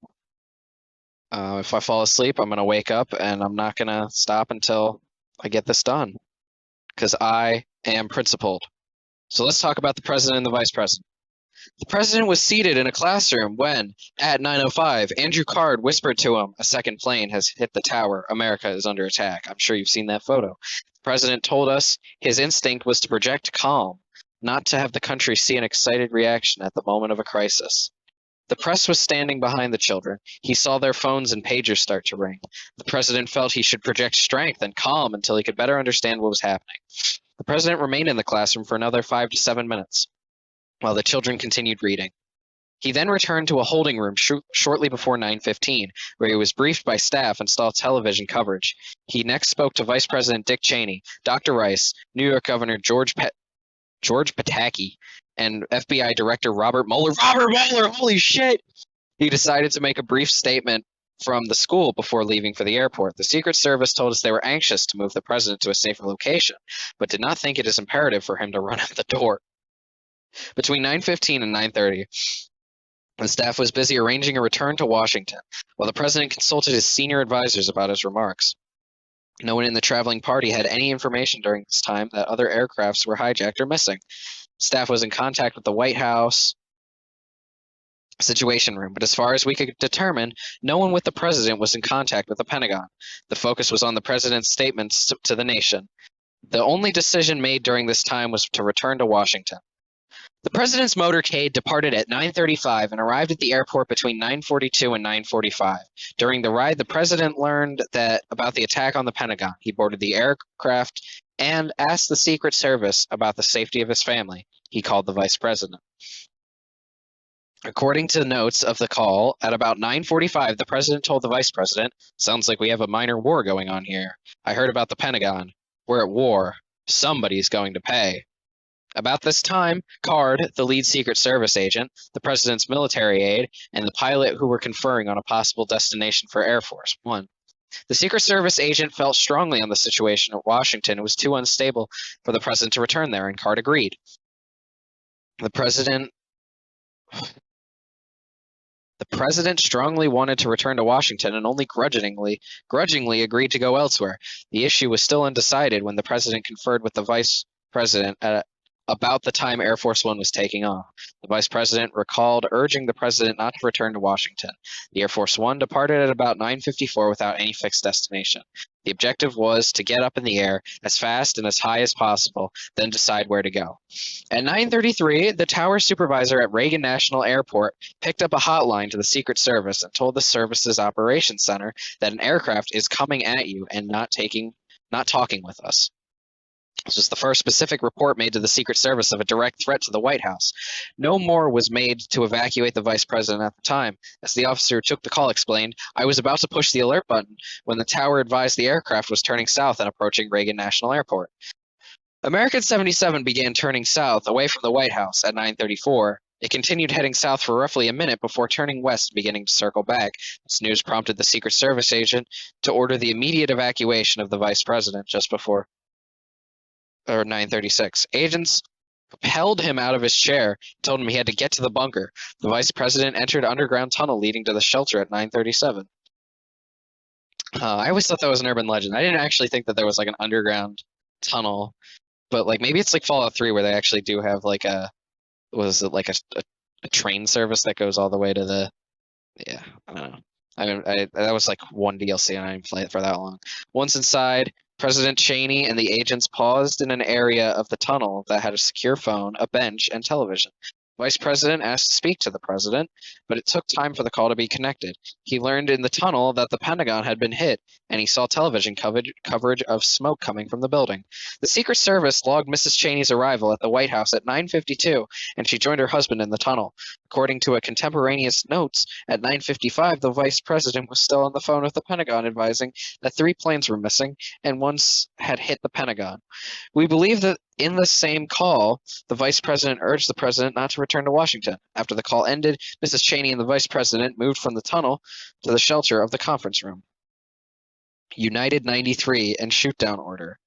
If I fall asleep, I'm gonna wake up, and I'm not gonna stop until I get this done, because I am principled. So let's talk about the president and the vice president. The president was seated in a classroom when, at 9:05, Andrew Card whispered to him, "A second plane has hit the tower. America is under attack." I'm sure you've seen that photo. The president told us his instinct was to project calm, not to have the country see an excited reaction at the moment of a crisis. The press was standing behind the children. He saw their phones and pagers start to ring. The president felt he should project strength and calm until he could better understand what was happening. The president remained in the classroom for another 5 to 7 minutes, while the children continued reading. He then returned to a holding room shortly before 9:15, where he was briefed by staff and saw television coverage. He next spoke to Vice President Dick Cheney, Dr. Rice, New York Governor George Pataki, and FBI Director Robert Mueller. Robert Mueller, holy shit! He decided to make a brief statement from the school before leaving for the airport. The Secret Service told us they were anxious to move the president to a safer location, but did not think it is imperative for him to run out the door. Between 9:15 and 9:30, the staff was busy arranging a return to Washington, while the president consulted his senior advisors about his remarks. No one in the traveling party had any information during this time that other aircrafts were hijacked or missing. Staff was in contact with the White House Situation Room, but as far as we could determine, no one with the president was in contact with the Pentagon. The focus was on the president's statements to the nation. The only decision made during this time was to return to Washington. The president's motorcade departed at 9:35 and arrived at the airport between 9:42 and 9:45. During the ride, the president learned about the attack on the Pentagon. He boarded the aircraft and asked the Secret Service about the safety of his family. He called the vice president. According to notes of the call, at about 9:45, the president told the vice president, "Sounds like we have a minor war going on here. I heard about the Pentagon. We're at war. Somebody's going to pay." About this time, Card, the lead Secret Service agent, the president's military aide, and the pilot who were conferring on a possible destination for Air Force One. The Secret Service agent felt strongly on the situation at Washington. It was too unstable for the president to return there, and Card agreed. The president strongly wanted to return to Washington and only grudgingly agreed to go elsewhere. The issue was still undecided when the president conferred with the vice president about the time Air Force One was taking off. The vice president recalled urging the president not to return to Washington. The Air Force One departed at about 9:54 without any fixed destination. The objective was to get up in the air as fast and as high as possible, then decide where to go. At 9:33, the tower supervisor at Reagan National Airport picked up a hotline to the Secret Service and told the service's operations center that an aircraft is coming at you and not talking with us. This was the first specific report made to the Secret Service of a direct threat to the White House. No more was made to evacuate the vice president at the time. As the officer who took the call explained, I was about to push the alert button when the tower advised the aircraft was turning south and approaching Reagan National Airport. American 77 began turning south away from the White House at 9:34. It continued heading south for roughly a minute before turning west, beginning to circle back. This news prompted the Secret Service agent to order the immediate evacuation of the vice president just before 9:36. Agents propelled him out of his chair, told him he had to get to the bunker. The vice president entered underground tunnel leading to the shelter at 9:37. I always thought that was an urban legend. I didn't actually think that there was like an underground tunnel, but like maybe it's like Fallout 3 where they actually do have like a train service that goes all the way to the I don't know. That was like one DLC and I didn't play it for that long. Once inside, President Cheney and the agents paused in an area of the tunnel that had a secure phone, a bench, and television. Vice President asked to speak to the president, but it took time for the call to be connected. He learned in the tunnel that the Pentagon had been hit, and he saw television coverage of smoke coming from the building. The Secret Service logged Mrs. Cheney's arrival at the White House at 9:52, and she joined her husband in the tunnel. According to a contemporaneous notes, at 9:55, the vice president was still on the phone with the Pentagon advising that 3 planes were missing and one had hit the Pentagon. We believe that in the same call, the vice president urged the president not to return to Washington. After the call ended, Mrs. Cheney and the vice president moved from the tunnel to the shelter of the conference room. United 93 and shoot-down order.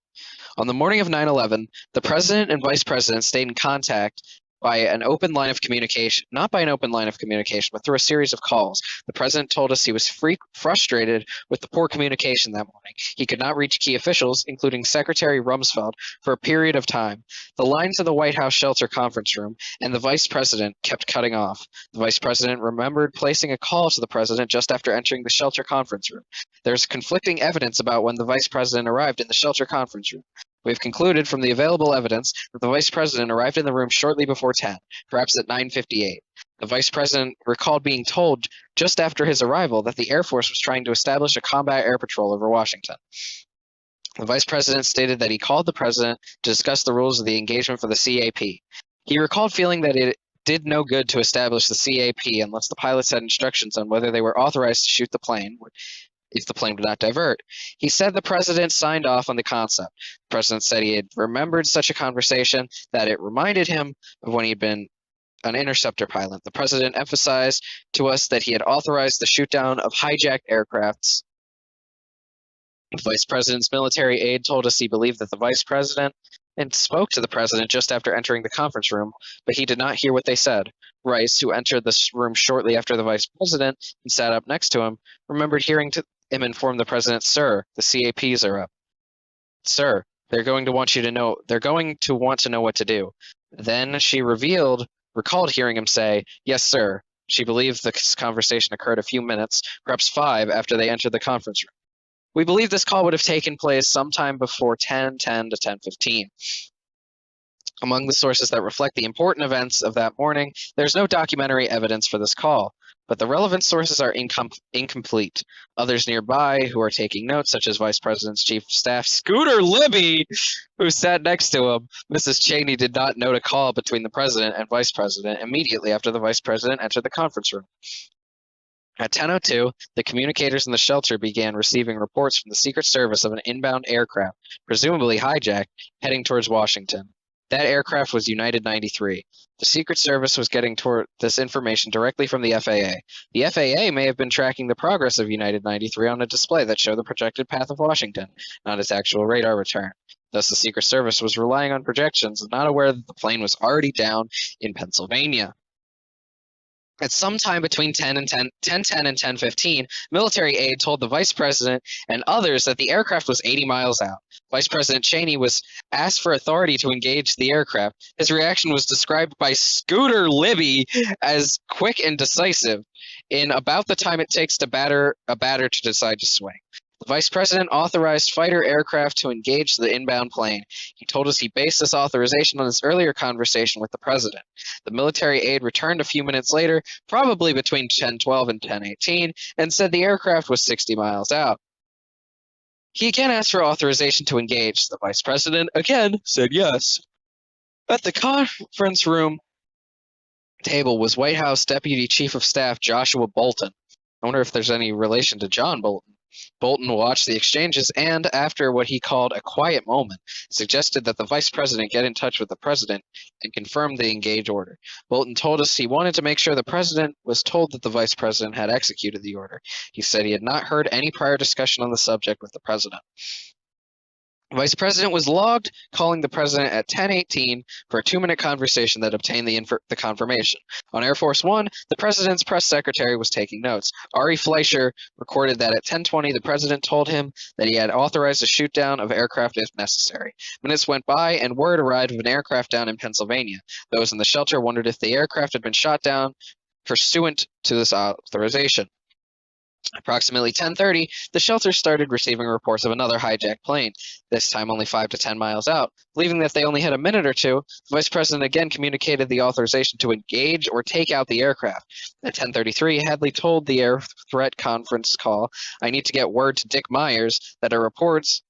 On the morning of 9/11, the president and vice president stayed in contact by an open line of communication, not by an open line of communication, but through a series of calls. The president told us he was frustrated with the poor communication that morning. He could not reach key officials, including Secretary Rumsfeld, for a period of time. The line to the White House shelter conference room and the vice president kept cutting off. The vice president remembered placing a call to the president just after entering the shelter conference room. There's conflicting evidence about when the vice president arrived in the shelter conference room. We have concluded from the available evidence that the vice president arrived in the room shortly before 10, perhaps at 9:58. The vice president recalled being told just after his arrival that the Air Force was trying to establish a combat air patrol over Washington. The vice president stated that he called the president to discuss the rules of the engagement for the CAP. He recalled feeling that it did no good to establish the CAP unless the pilots had instructions on whether they were authorized to shoot the plane if the plane would not divert. He said the president signed off on the concept. The president said he had remembered such a conversation, that it reminded him of when he'd been an interceptor pilot. The president emphasized to us that he had authorized the shoot-down of hijacked aircrafts. The vice president's military aide told us he believed that the vice president and spoke to the president just after entering the conference room, but he did not hear what they said. Rice, who entered the room shortly after the vice president and sat up next to him, remembered hearing him inform the president, "Sir, the CAPs are up. Sir, they're going to want to know what to do." Then she recalled hearing him say, "Yes, sir." She believed this conversation occurred a few minutes, perhaps 5, after they entered the conference room. We believe this call would have taken place sometime before 10:10 to 10:15. Among the sources that reflect the important events of that morning, there's no documentary evidence for this call, but the relevant sources are incomplete. Others nearby who are taking notes, such as Vice President's Chief of Staff Scooter Libby, who sat next to him, Mrs. Cheney did not note a call between the president and vice president immediately after the vice president entered the conference room. At 10:02, the communicators in the shelter began receiving reports from the Secret Service of an inbound aircraft, presumably hijacked, heading towards Washington. That aircraft was United 93. The Secret Service was getting toward this information directly from the FAA. The FAA may have been tracking the progress of United 93 on a display that showed the projected path of Washington, not its actual radar return. Thus, the Secret Service was relying on projections and not aware that the plane was already down in Pennsylvania. At some time between 10:10 and 10:15, military aide told the vice president and others that the aircraft was 80 miles out. Vice President Cheney was asked for authority to engage the aircraft. His reaction was described by Scooter Libby as quick and decisive, in about the time it takes a batter to decide to swing. The vice president authorized fighter aircraft to engage the inbound plane. He told us he based this authorization on his earlier conversation with the president. The military aide returned a few minutes later, probably between 10:12 and 10:18, and said the aircraft was 60 miles out. He again asked for authorization to engage. The vice president again said yes. At the conference room table was White House Deputy Chief of Staff Joshua Bolten. I wonder if there's any relation to John Bolton. Bolton watched the exchanges and, after what he called a quiet moment, suggested that the vice president get in touch with the president and confirm the engage order. Bolton told us he wanted to make sure the president was told that the vice president had executed the order. He said he had not heard any prior discussion on the subject with the president. The vice president was logged calling the president at 10:18 for a 2-minute conversation that obtained the confirmation. On Air Force One, the president's press secretary was taking notes. Ari Fleischer recorded that at 10:20, the president told him that he had authorized a shoot down of aircraft if necessary. Minutes went by, and word arrived of an aircraft down in Pennsylvania. Those in the shelter wondered if the aircraft had been shot down pursuant to this authorization. Approximately 10:30, the shelter started receiving reports of another hijacked plane, this time only 5 to 10 miles out. Believing that they only had a minute or two, the vice president again communicated the authorization to engage or take out the aircraft. At 10:33, Hadley told the air threat conference call, "I need to get word to Dick Myers that our reports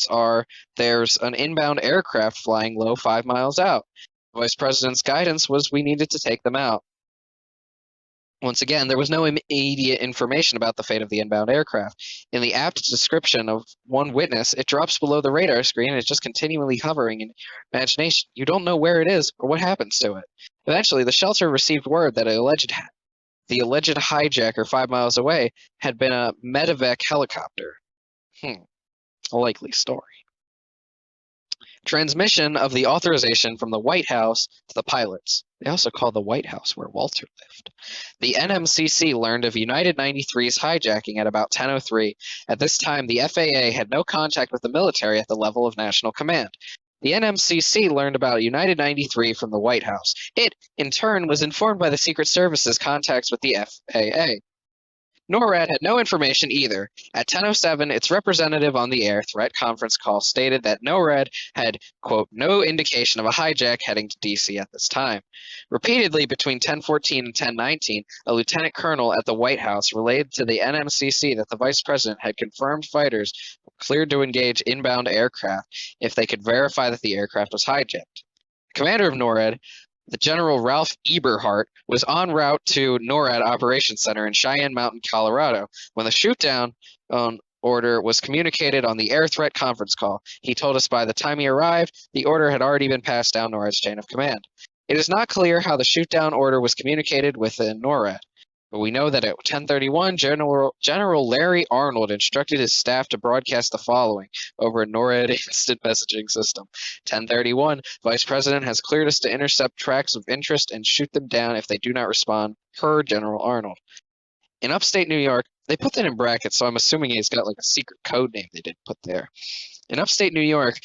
are there's an inbound aircraft flying low 5 miles out." The vice president's guidance was we needed to take them out. Once again, there was no immediate information about the fate of the inbound aircraft. In the apt description of one witness, it drops below the radar screen and is just continually hovering in imagination. You don't know where it is or what happens to it. Eventually, the shelter received word that the alleged hijacker 5 miles away had been a medevac helicopter. A likely story. Transmission of the authorization from the White House to the pilots. They also call the White House where Walter lived. The NMCC learned of United 93's hijacking at about 10:03. At this time, the FAA had no contact with the military at the level of national command. The NMCC learned about United 93 from the White House. It, in turn, was informed by the Secret Service's contacts with the FAA. NORAD had no information either. At 10:07, its representative on the air threat conference call stated that NORAD had, quote, no indication of a hijack heading to D.C. at this time. Repeatedly between 10:14 and 10:19, a lieutenant colonel at the White House relayed to the NMCC that the vice president had confirmed fighters were cleared to engage inbound aircraft if they could verify that the aircraft was hijacked. The commander of NORAD, the General Ralph Eberhart, was en route to NORAD Operations Center in Cheyenne Mountain, Colorado, when the shoot-down order was communicated on the air threat conference call. He told us by the time he arrived, the order had already been passed down NORAD's chain of command. It is not clear how the shoot-down order was communicated within NORAD, but we know that at 10:31, General Larry Arnold instructed his staff to broadcast the following over a NORAD instant messaging system. 10:31, Vice President has cleared us to intercept tracks of interest and shoot them down if they do not respond, per General Arnold. In upstate New York, they put that in brackets, so I'm assuming he's got like a secret code name they didn't put there. In upstate New York,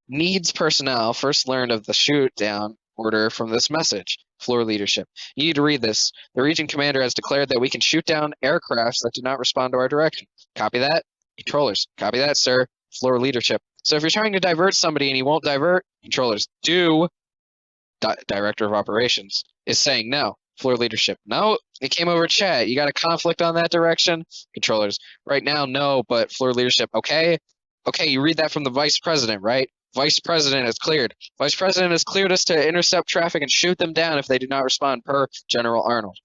needs personnel first learned of the shoot-down order from this message. Floor leadership. You need to read this. The region commander has declared that we can shoot down aircrafts that do not respond to our direction. Copy that? Controllers. Copy that, sir. Floor leadership. So if you're trying to divert somebody and he won't divert, controllers, director of operations is saying no. Floor leadership. No, it came over chat. You got a conflict on that direction? Controllers. Right now, no, but floor leadership. Okay, you read that from the vice president, right? Vice president is cleared. Vice president has cleared us to intercept traffic and shoot them down if they do not respond, per General Arnold.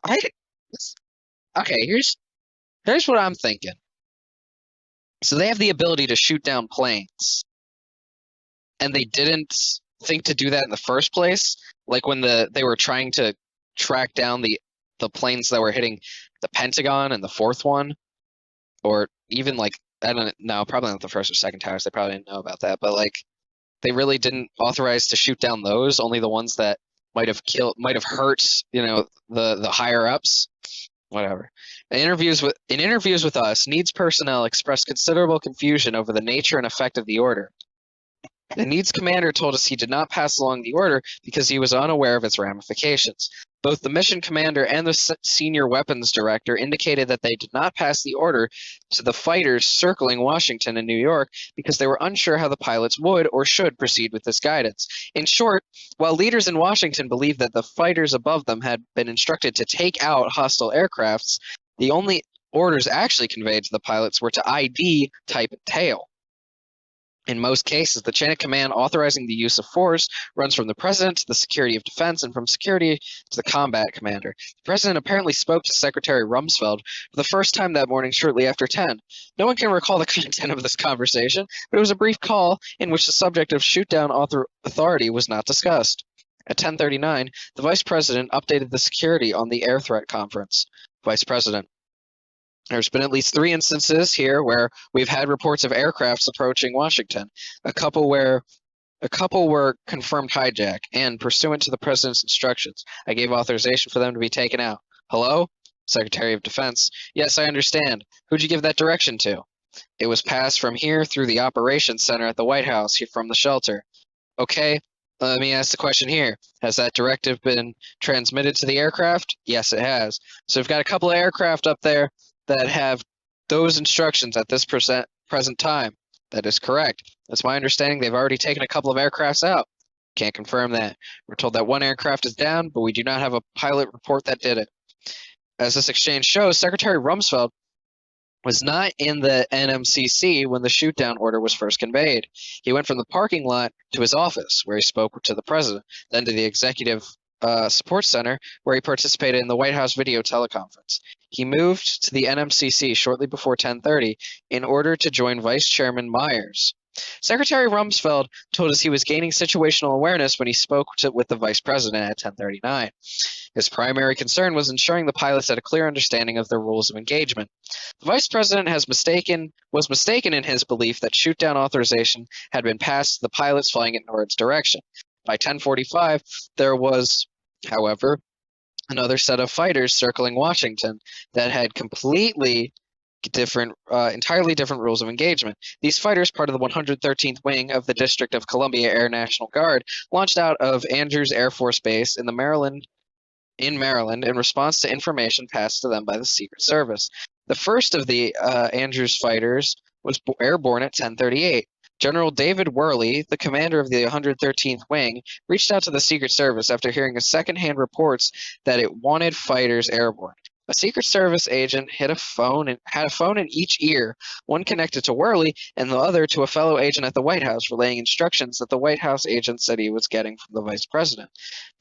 Here's what I'm thinking. So they have the ability to shoot down planes, and they didn't think to do that in the first place. Like when they were trying to track down the planes that were hitting the Pentagon and the fourth one, or even like, I don't know, probably not the first or second towers. They probably didn't know about that, but like they really didn't authorize to shoot down those. Only the ones that might have hurt, the higher ups. Whatever. In interviews with us, needs personnel expressed considerable confusion over the nature and effect of the order. The needs commander told us he did not pass along the order because he was unaware of its ramifications. Both the mission commander and the senior weapons director indicated that they did not pass the order to the fighters circling Washington and New York because they were unsure how the pilots would or should proceed with this guidance. In short, while leaders in Washington believed that the fighters above them had been instructed to take out hostile aircrafts, the only Orders actually conveyed to the pilots were to ID type tail. In most cases, the chain of command authorizing the use of force runs from the president to the Secretary of Defense and from security to the combat commander. The president apparently spoke to Secretary Rumsfeld for the first time that morning shortly after 10. No one can recall the content of this conversation, but it was a brief call in which the subject of shoot-down authority was not discussed. At 10:39, the vice president updated the security on the air threat conference. Vice President: There's been at least 3 instances here where we've had reports of aircrafts approaching Washington. A couple were confirmed hijack, and pursuant to the president's instructions, I gave authorization for them to be taken out. Hello? Secretary of Defense: Yes, I understand. Who'd you give that direction to? It was passed from here through the operations center at the White House, here from the shelter. Okay, let me ask the question here. Has that directive been transmitted to the aircraft? Yes, it has. So we've got a couple of aircraft up there that have those instructions at this present time. That is correct. That's my understanding. They've already taken a couple of aircrafts out. Can't confirm that. We're told that one aircraft is down, but we do not have a pilot report that did it. As this exchange shows, Secretary Rumsfeld was not in the NMCC when the shoot-down order was first conveyed. He went from the parking lot to his office, where he spoke to the president, then to the executive support center, where he participated in the White House video teleconference. He moved to the NMCC shortly before 10:30 in order to join Vice Chairman Myers. Secretary Rumsfeld told us he was gaining situational awareness when he spoke with the vice president at 10:39. His primary concern was ensuring the pilots had a clear understanding of their rules of engagement. The vice president was mistaken in his belief that shoot-down authorization had been passed to the pilots flying in NORAD's direction. By 10:45, there was, however, another set of fighters circling Washington that had entirely different rules of engagement. These fighters, part of the 113th Wing of the District of Columbia Air National Guard, launched out of Andrews Air Force Base in Maryland in response to information passed to them by the Secret Service. The first of the Andrews fighters was airborne at 10:38. General David Worley, the commander of the 113th Wing, reached out to the Secret Service after hearing secondhand reports that it wanted fighters airborne. A Secret Service agent had a phone in each ear, one connected to Worley and the other to a fellow agent at the White House, relaying instructions that the White House agent said he was getting from the vice president.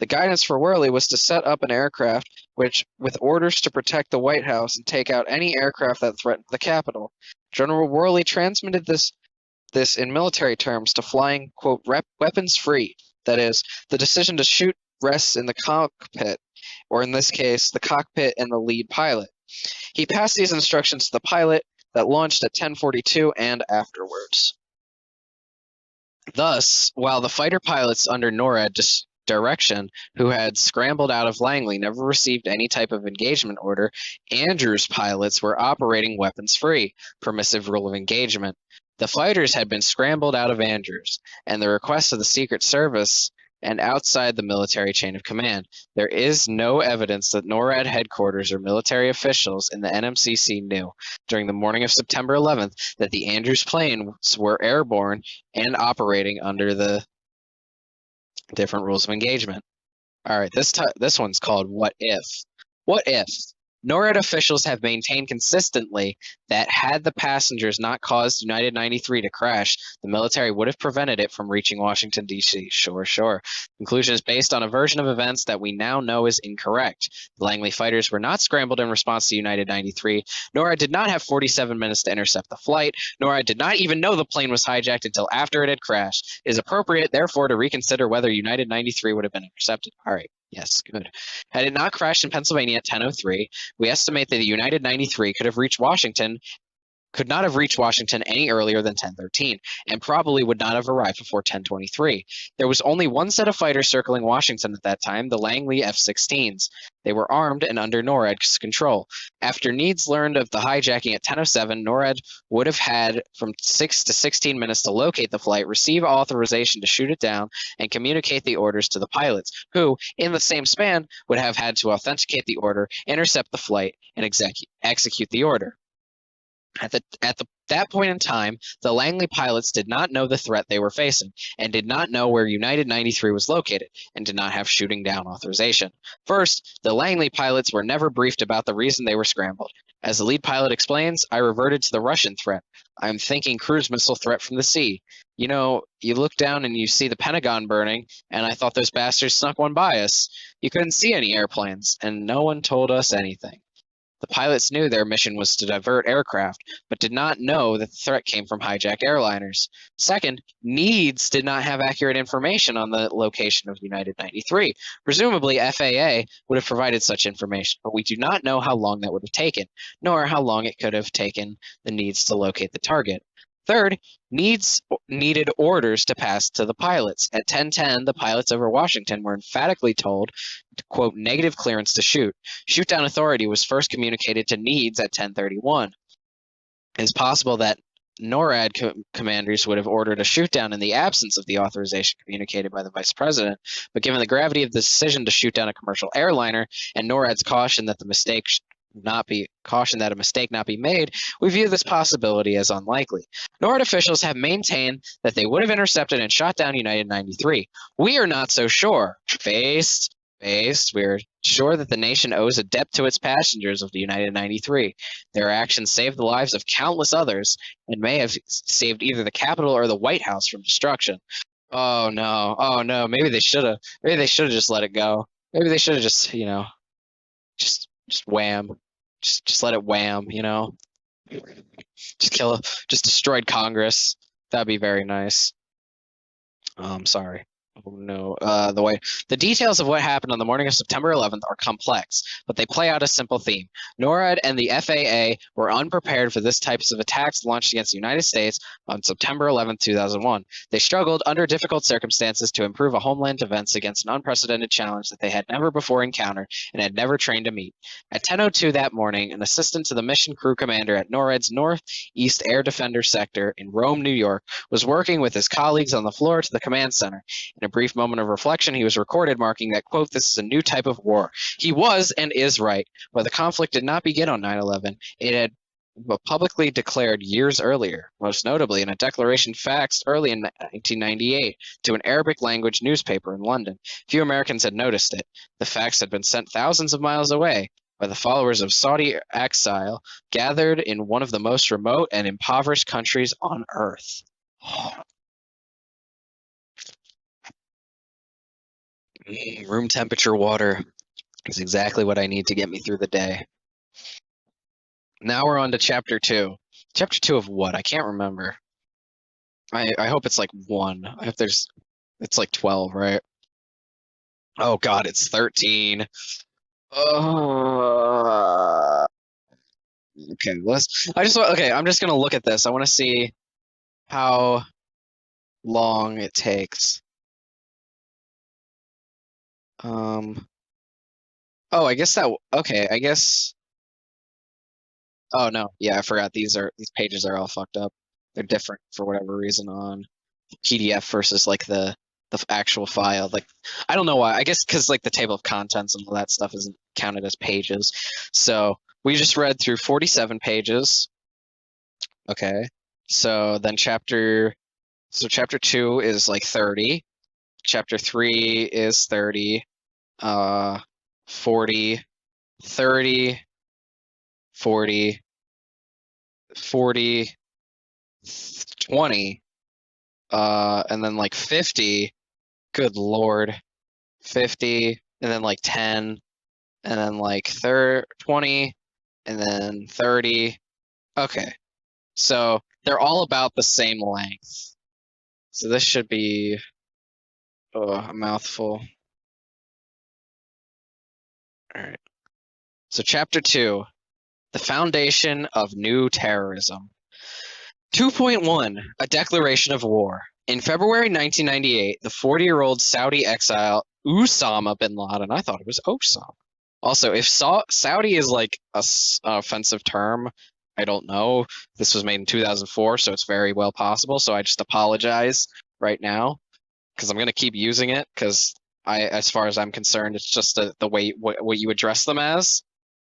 The guidance for Worley was to set up an aircraft with orders to protect the White House and take out any aircraft that threatened the Capitol. General Worley transmitted this in military terms to flying, quote, weapons free. That is, the decision to shoot rests in the cockpit, or in this case, the cockpit and the lead pilot. He passed these instructions to the pilot that launched at 10:42 and afterwards. Thus, while the fighter pilots under NORAD direction who had scrambled out of Langley never received any type of engagement order, Andrews pilots were operating weapons-free, permissive rule of engagement. The fighters had been scrambled out of Andrews, and the request of the Secret Service and outside the military chain of command. There is no evidence that NORAD headquarters or military officials in the NMCC knew during the morning of September 11th that the Andrews planes were airborne and operating under the different rules of engagement. All right, this one's called What If? What if? NORAD officials have maintained consistently that had the passengers not caused United 93 to crash, the military would have prevented it from reaching Washington, D.C. Sure. Conclusion is based on a version of events that we now know is incorrect. The Langley fighters were not scrambled in response to United 93. NORAD did not have 47 minutes to intercept the flight. NORAD did not even know the plane was hijacked until after it had crashed. It is appropriate, therefore, to reconsider whether United 93 would have been intercepted. All right. Yes, good. Had it not crashed in Pennsylvania at 10:03, we estimate that the United 93 could not have reached Washington any earlier than 10:13, and probably would not have arrived before 10:23. There was only one set of fighters circling Washington at that time, the Langley F-16s. They were armed and under NORAD's control. After needs learned of the hijacking at 10:07, NORAD would have had from 6 to 16 minutes to locate the flight, receive authorization to shoot it down, and communicate the orders to the pilots, who, in the same span, would have had to authenticate the order, intercept the flight, and execute the order. At the that point in time, the Langley pilots did not know the threat they were facing, and did not know where United 93 was located, and did not have shooting down authorization. First, the Langley pilots were never briefed about the reason they were scrambled. As the lead pilot explains, I reverted to the Russian threat. I'm thinking cruise missile threat from the sea. You know, you look down and you see the Pentagon burning, and I thought those bastards snuck one by us. You couldn't see any airplanes, and no one told us anything. The pilots knew their mission was to divert aircraft, but did not know that the threat came from hijacked airliners. Second, Needs did not have accurate information on the location of United 93. Presumably, FAA would have provided such information, but we do not know how long that would have taken, nor how long it could have taken the Needs to locate the target. Third, Needs needed orders to pass to the pilots. At 10:10, the pilots over Washington were emphatically told, quote, negative clearance to shoot. Shoot-down authority was first communicated to Needs at 10:31. It is possible that NORAD commanders would have ordered a shoot-down in the absence of the authorization communicated by the vice president, but given the gravity of the decision to shoot down a commercial airliner and NORAD's caution that a mistake not be made, we view this possibility as unlikely. NORAD officials have maintained that they would have intercepted and shot down United 93. We are not so sure. Based, we are sure that the nation owes a debt to its passengers of the United 93. Their actions saved the lives of countless others and may have saved either the Capitol or the White House from destruction. Oh no, maybe they should have just let it go. Maybe they should have just, just wham. Just let it wham, Just destroyed Congress. That'd be very nice. Sorry. Oh no. The details of what happened on the morning of September 11th are complex, but they play out a simple theme. NORAD and the FAA were unprepared for this types of attacks launched against the United States on September 11th, 2001. They struggled under difficult circumstances to improve a homeland defense against an unprecedented challenge that they had never before encountered and had never trained to meet. At 10:02 that morning, an assistant to the mission crew commander at NORAD's Northeast Air Defender Sector in Rome, New York, was working with his colleagues on the floor to the command center. In a brief moment of reflection, he was recorded marking that, quote, this is a new type of war. He was and is right, but the conflict did not begin on 9/11. It had publicly declared years earlier, most notably in a declaration faxed early in 1998 to an Arabic language newspaper in London. Few Americans had noticed it. The fax had been sent thousands of miles away by the followers of Saudi exile gathered in one of the most remote and impoverished countries on earth. Room temperature water is exactly what I need to get me through the day. Now we're on to chapter 2. Chapter 2 of what? I can't remember. I hope it's like 1. I hope it's like 12, right? Oh god, it's 13. Okay, I'm just gonna look at this. I want to see how long it takes. Oh, I guess oh no, yeah, I forgot these pages are all fucked up. They're different for whatever reason on PDF versus like the actual file. Like, I don't know why. I guess because like the table of contents and all that stuff isn't counted as pages. So we just read through 47 pages. Okay. So then chapter 2 is like 30. Chapter 3 is 30. 40, 30, 40, 40, 20, and then like 50. Good lord. 50, and then like 10, and then like 20, and then 30. Okay. So they're all about the same length. So this should be a mouthful. All right. So chapter 2, the foundation of new terrorism. 2.1, a declaration of war. In February 1998, the 40-year-old Saudi exile Osama bin Laden, I thought it was Osama. Also, if Saudi is like a offensive term, I don't know. This was made in 2004, so it's very well possible. So I just apologize right now because I'm going to keep using it because as far as I'm concerned, it's just the way what you address them as.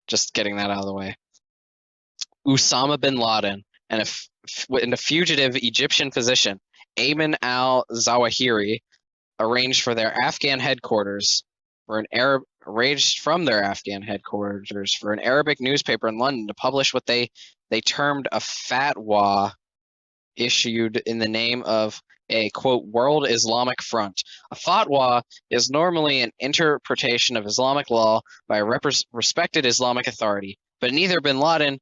Just getting that out of the way. Osama bin Laden, an and a fugitive Egyptian physician, Ayman al-Zawahiri, arranged from their Afghan headquarters for an Arabic newspaper in London to publish what they termed a fatwa issued in the name of a, quote, World Islamic Front. A fatwa is normally an interpretation of Islamic law by a respected Islamic authority, but neither bin Laden,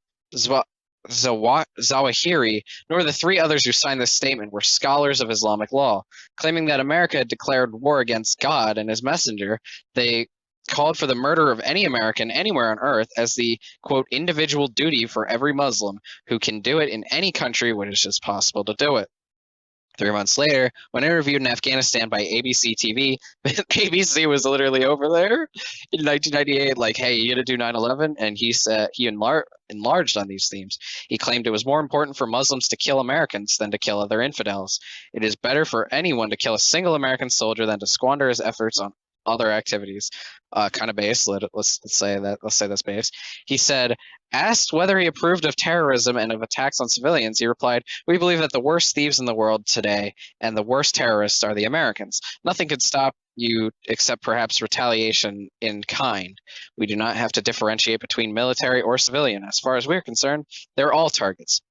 Zawahiri, nor the three others who signed this statement were scholars of Islamic law. Claiming that America had declared war against God and his messenger, they called for the murder of any American anywhere on earth as the, quote, individual duty for every Muslim who can do it in any country when it's just possible to do it. 3 months later, when interviewed in Afghanistan by ABC TV, ABC was literally over there in 1998, like, hey, you gonna do 9/11? And he said he enlarged on these themes. He claimed it was more important for Muslims to kill Americans than to kill other infidels. It is better for anyone to kill a single American soldier than to squander his efforts on other activities. Kind of base. Let's say that's base. He said, asked whether he approved of terrorism and of attacks on civilians, he replied, "We believe that the worst thieves in the world today and the worst terrorists are the Americans. Nothing could stop you except perhaps retaliation in kind. We do not have to differentiate between military or civilian. As far as we're concerned, they're all targets."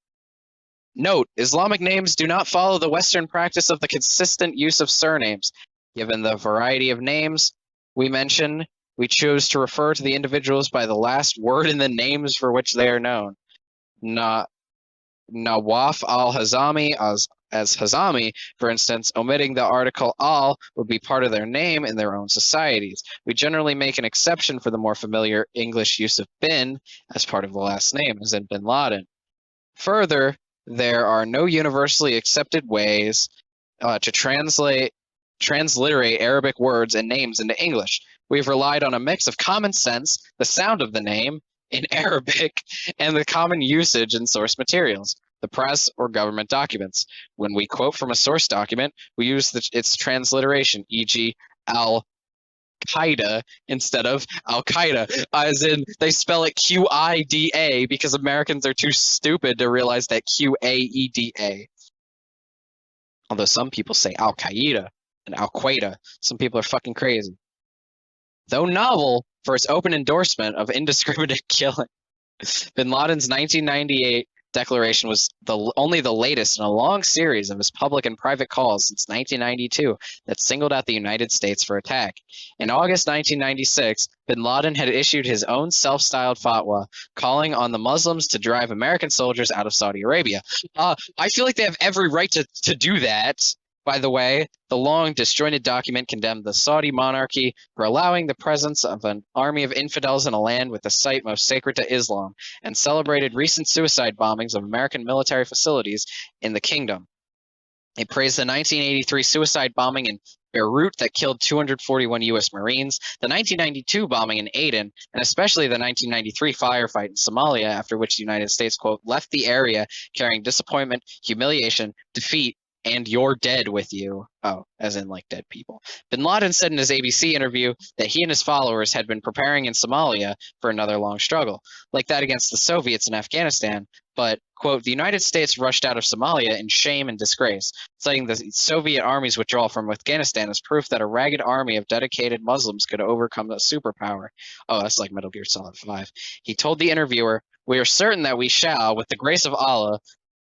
Note, Islamic names do not follow the Western practice of the consistent use of surnames. Given the variety of names we mention, we chose to refer to the individuals by the last word in the names for which they are known. Nawaf al-Hazami as Hazami, for instance, omitting the article al would be part of their name in their own societies. We generally make an exception for the more familiar English use of bin as part of the last name, as in bin Laden. Further, there are no universally accepted ways to transliterate Arabic words and names into English. We've relied on a mix of common sense, the sound of the name in Arabic, and the common usage in source materials, the press or government documents. When we quote from a source document, we use its transliteration, e.g., Al-Qaeda instead of Al-Qaeda, as in they spell it Q-I-D-A because Americans are too stupid to realize that Q-A-E-D-A. Although some people say Al-Qaeda and Al-Qaeda. Some people are fucking crazy. Though novel for its open endorsement of indiscriminate killing, bin Laden's 1998 declaration was only the latest in a long series of his public and private calls since 1992 that singled out the United States for attack. In August 1996, bin Laden had issued his own self-styled fatwa calling on the Muslims to drive American soldiers out of Saudi Arabia. I feel like they have every right to do that. By the way, the long, disjointed document condemned the Saudi monarchy for allowing the presence of an army of infidels in a land with the site most sacred to Islam, and celebrated recent suicide bombings of American military facilities in the kingdom. It praised the 1983 suicide bombing in Beirut that killed 241 U.S. Marines, the 1992 bombing in Aden, and especially the 1993 firefight in Somalia, after which the United States, quote, left the area carrying disappointment, humiliation, defeat, and you're dead with you. Oh, as in like dead people. Bin Laden said in his ABC interview that he and his followers had been preparing in Somalia for another long struggle, like that against the Soviets in Afghanistan, but, quote, the United States rushed out of Somalia in shame and disgrace, citing the Soviet Army's withdrawal from Afghanistan as proof that a ragged army of dedicated Muslims could overcome a superpower. Oh, that's like Metal Gear Solid 5. He told the interviewer, "We are certain that we shall, with the grace of Allah,"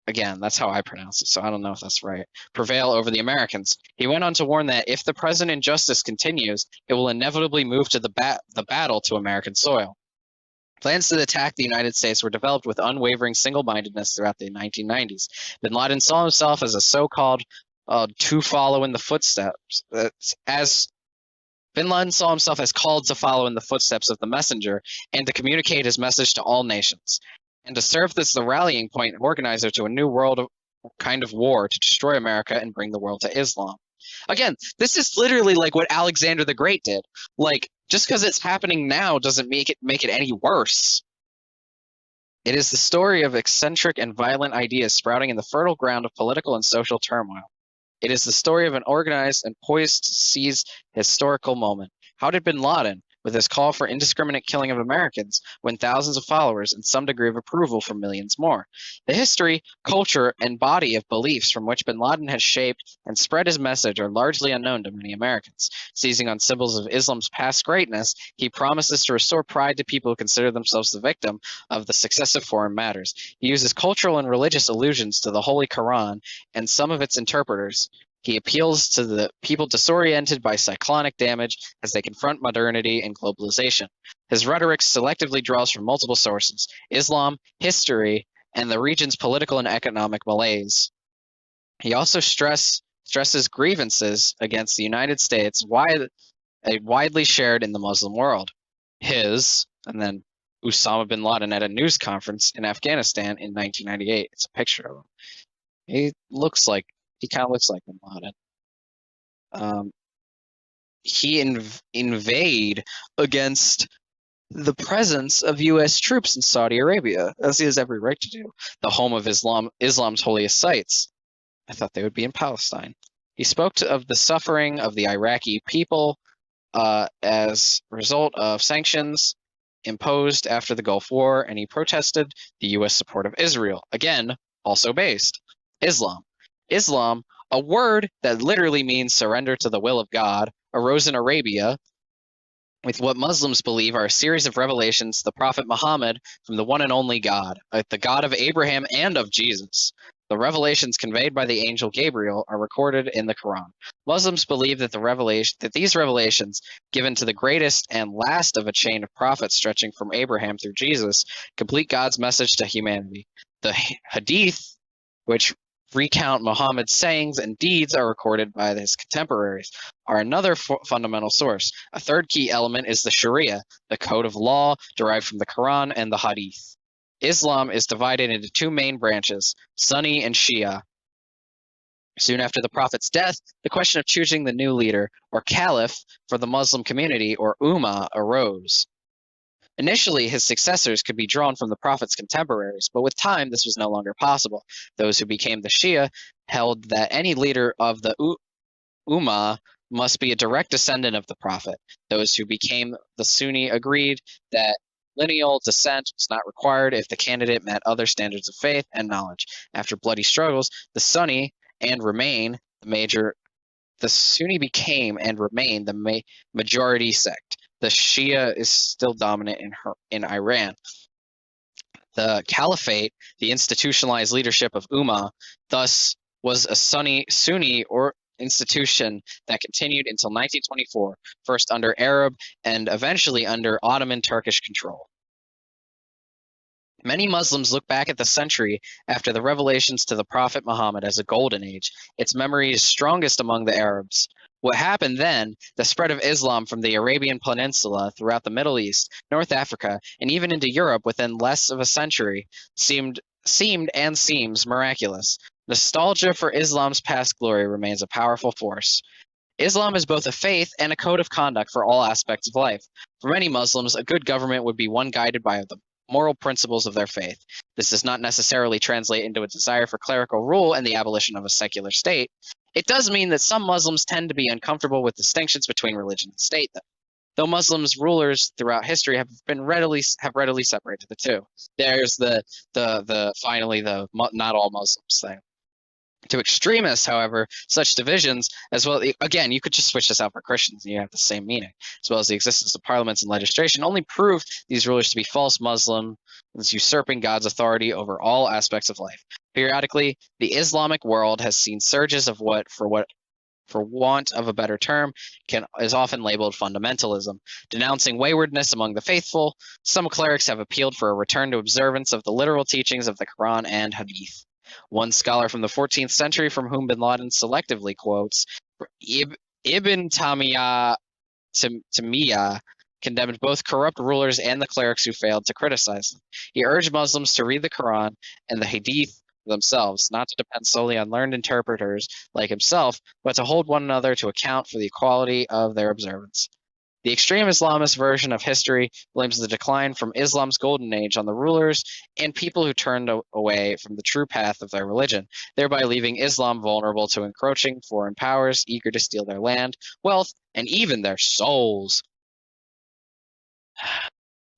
again, that's how I pronounce it, so I don't know if that's right, "prevail over the Americans." He went on to warn that if the present injustice continues, it will inevitably move to the battle to American soil. Plans to attack the United States were developed with unwavering single-mindedness throughout the 1990s. Bin Laden saw himself as a so-called to follow in the footsteps, Bin Laden saw himself as called to follow in the footsteps of the messenger and to communicate his message to all nations, and to serve as the rallying point and organizer to a new world kind of war to destroy America and bring the world to Islam. Again, this is literally like what Alexander the Great did. Like, just because it's happening now doesn't make it any worse. It is the story of eccentric and violent ideas sprouting in the fertile ground of political and social turmoil. It is the story of an organized and poised to seize historical moment. How did bin Laden, with his call for indiscriminate killing of Americans, win thousands of followers and some degree of approval from millions more. The history, culture, and body of beliefs from which bin Laden has shaped and spread his message are largely unknown to many Americans. Seizing on symbols of Islam's past greatness, he promises to restore pride to people who consider themselves the victim of the success of foreign matters. He uses cultural and religious allusions to the Holy Quran and some of its interpreters. He appeals to the people disoriented by cyclonic damage as they confront modernity and globalization. His rhetoric selectively draws from multiple sources: Islam, history, and the region's political and economic malaise. He also stresses grievances against the United States, widely shared in the Muslim world. And then Osama bin Laden at a news conference in Afghanistan in 1998. It's a picture of him. He kind of looks like bin Laden. He invade against the presence of U.S. troops in Saudi Arabia, as he has every right to do, the home of Islam's holiest sites. I thought they would be in Palestine. He spoke of the suffering of the Iraqi people as a result of sanctions imposed after the Gulf War, and he protested the U.S. support of Israel. Again, also based. Islam, a word that literally means surrender to the will of God, arose in Arabia with what Muslims believe are a series of revelations to the Prophet Muhammad from the one and only God, the God of Abraham and of Jesus. The revelations conveyed by the angel Gabriel are recorded in the Quran. Muslims believe that these revelations, given to the greatest and last of a chain of prophets stretching from Abraham through Jesus, complete God's message to humanity. The Hadith, which recount Muhammad's sayings and deeds, are recorded by his contemporaries, are another fundamental source. A third key element is the Sharia, the code of law derived from the Quran and the Hadith. Islam is divided into two main branches, Sunni and Shia. Soon after the Prophet's death, the question of choosing the new leader, or caliph, for the Muslim community, or ummah, arose. Initially, his successors could be drawn from the Prophet's contemporaries, but with time this was no longer possible. Those who became the Shia held that any leader of the ummah must be a direct descendant of the Prophet. Those who became the Sunni agreed that lineal descent was not required if the candidate met other standards of faith and knowledge. After bloody struggles, the Sunni became and remained the majority sect. The Shia is still dominant in Iran. The caliphate, the institutionalized leadership of Ummah, thus was a Sunni or institution that continued until 1924, first under Arab and eventually under Ottoman Turkish control. Many Muslims look back at the century after the revelations to the Prophet Muhammad as a golden age. Its memory is strongest among the Arabs. What happened then, the spread of Islam from the Arabian Peninsula throughout the Middle East, North Africa, and even into Europe within less of a century, seemed and seems miraculous. Nostalgia for Islam's past glory remains a powerful force. Islam is both a faith and a code of conduct for all aspects of life. For many Muslims, a good government would be one guided by the moral principles of their faith. This does not necessarily translate into a desire for clerical rule and the abolition of a secular state. It does mean that some Muslims tend to be uncomfortable with distinctions between religion and state, though Muslims rulers throughout history have readily separated the two. There's the not all Muslims thing. To extremists, however, such divisions, as well, again, you could just switch this out for Christians and you have the same meaning, as well as the existence of parliaments and legislation, only prove these rulers to be false Muslims, usurping God's authority over all aspects of life. Periodically, the Islamic world has seen surges of what, for want of a better term, is often labeled fundamentalism. Denouncing waywardness among the faithful, some clerics have appealed for a return to observance of the literal teachings of the Quran and Hadith. One scholar from the 14th century, from whom bin Laden selectively quotes, Ibn Taymiyyah, condemned both corrupt rulers and the clerics who failed to criticize them. He urged Muslims to read the Quran and the Hadith themselves, not to depend solely on learned interpreters like himself, but to hold one another to account for the equality of their observance. The extreme Islamist version of history blames the decline from Islam's golden age on the rulers and people who turned away from the true path of their religion, thereby leaving Islam vulnerable to encroaching foreign powers eager to steal their land, wealth, and even their souls.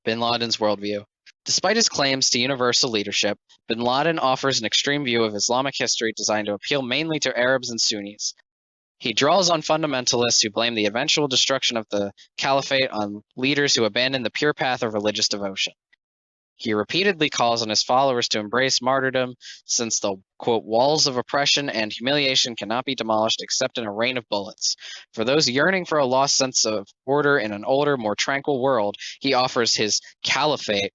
Bin Laden's worldview. Despite his claims to universal leadership, bin Laden offers an extreme view of Islamic history designed to appeal mainly to Arabs and Sunnis. He draws on fundamentalists who blame the eventual destruction of the caliphate on leaders who abandon the pure path of religious devotion. He repeatedly calls on his followers to embrace martyrdom, since the, quote, walls of oppression and humiliation cannot be demolished except in a rain of bullets. For those yearning for a lost sense of order in an older, more tranquil world, he offers his caliphate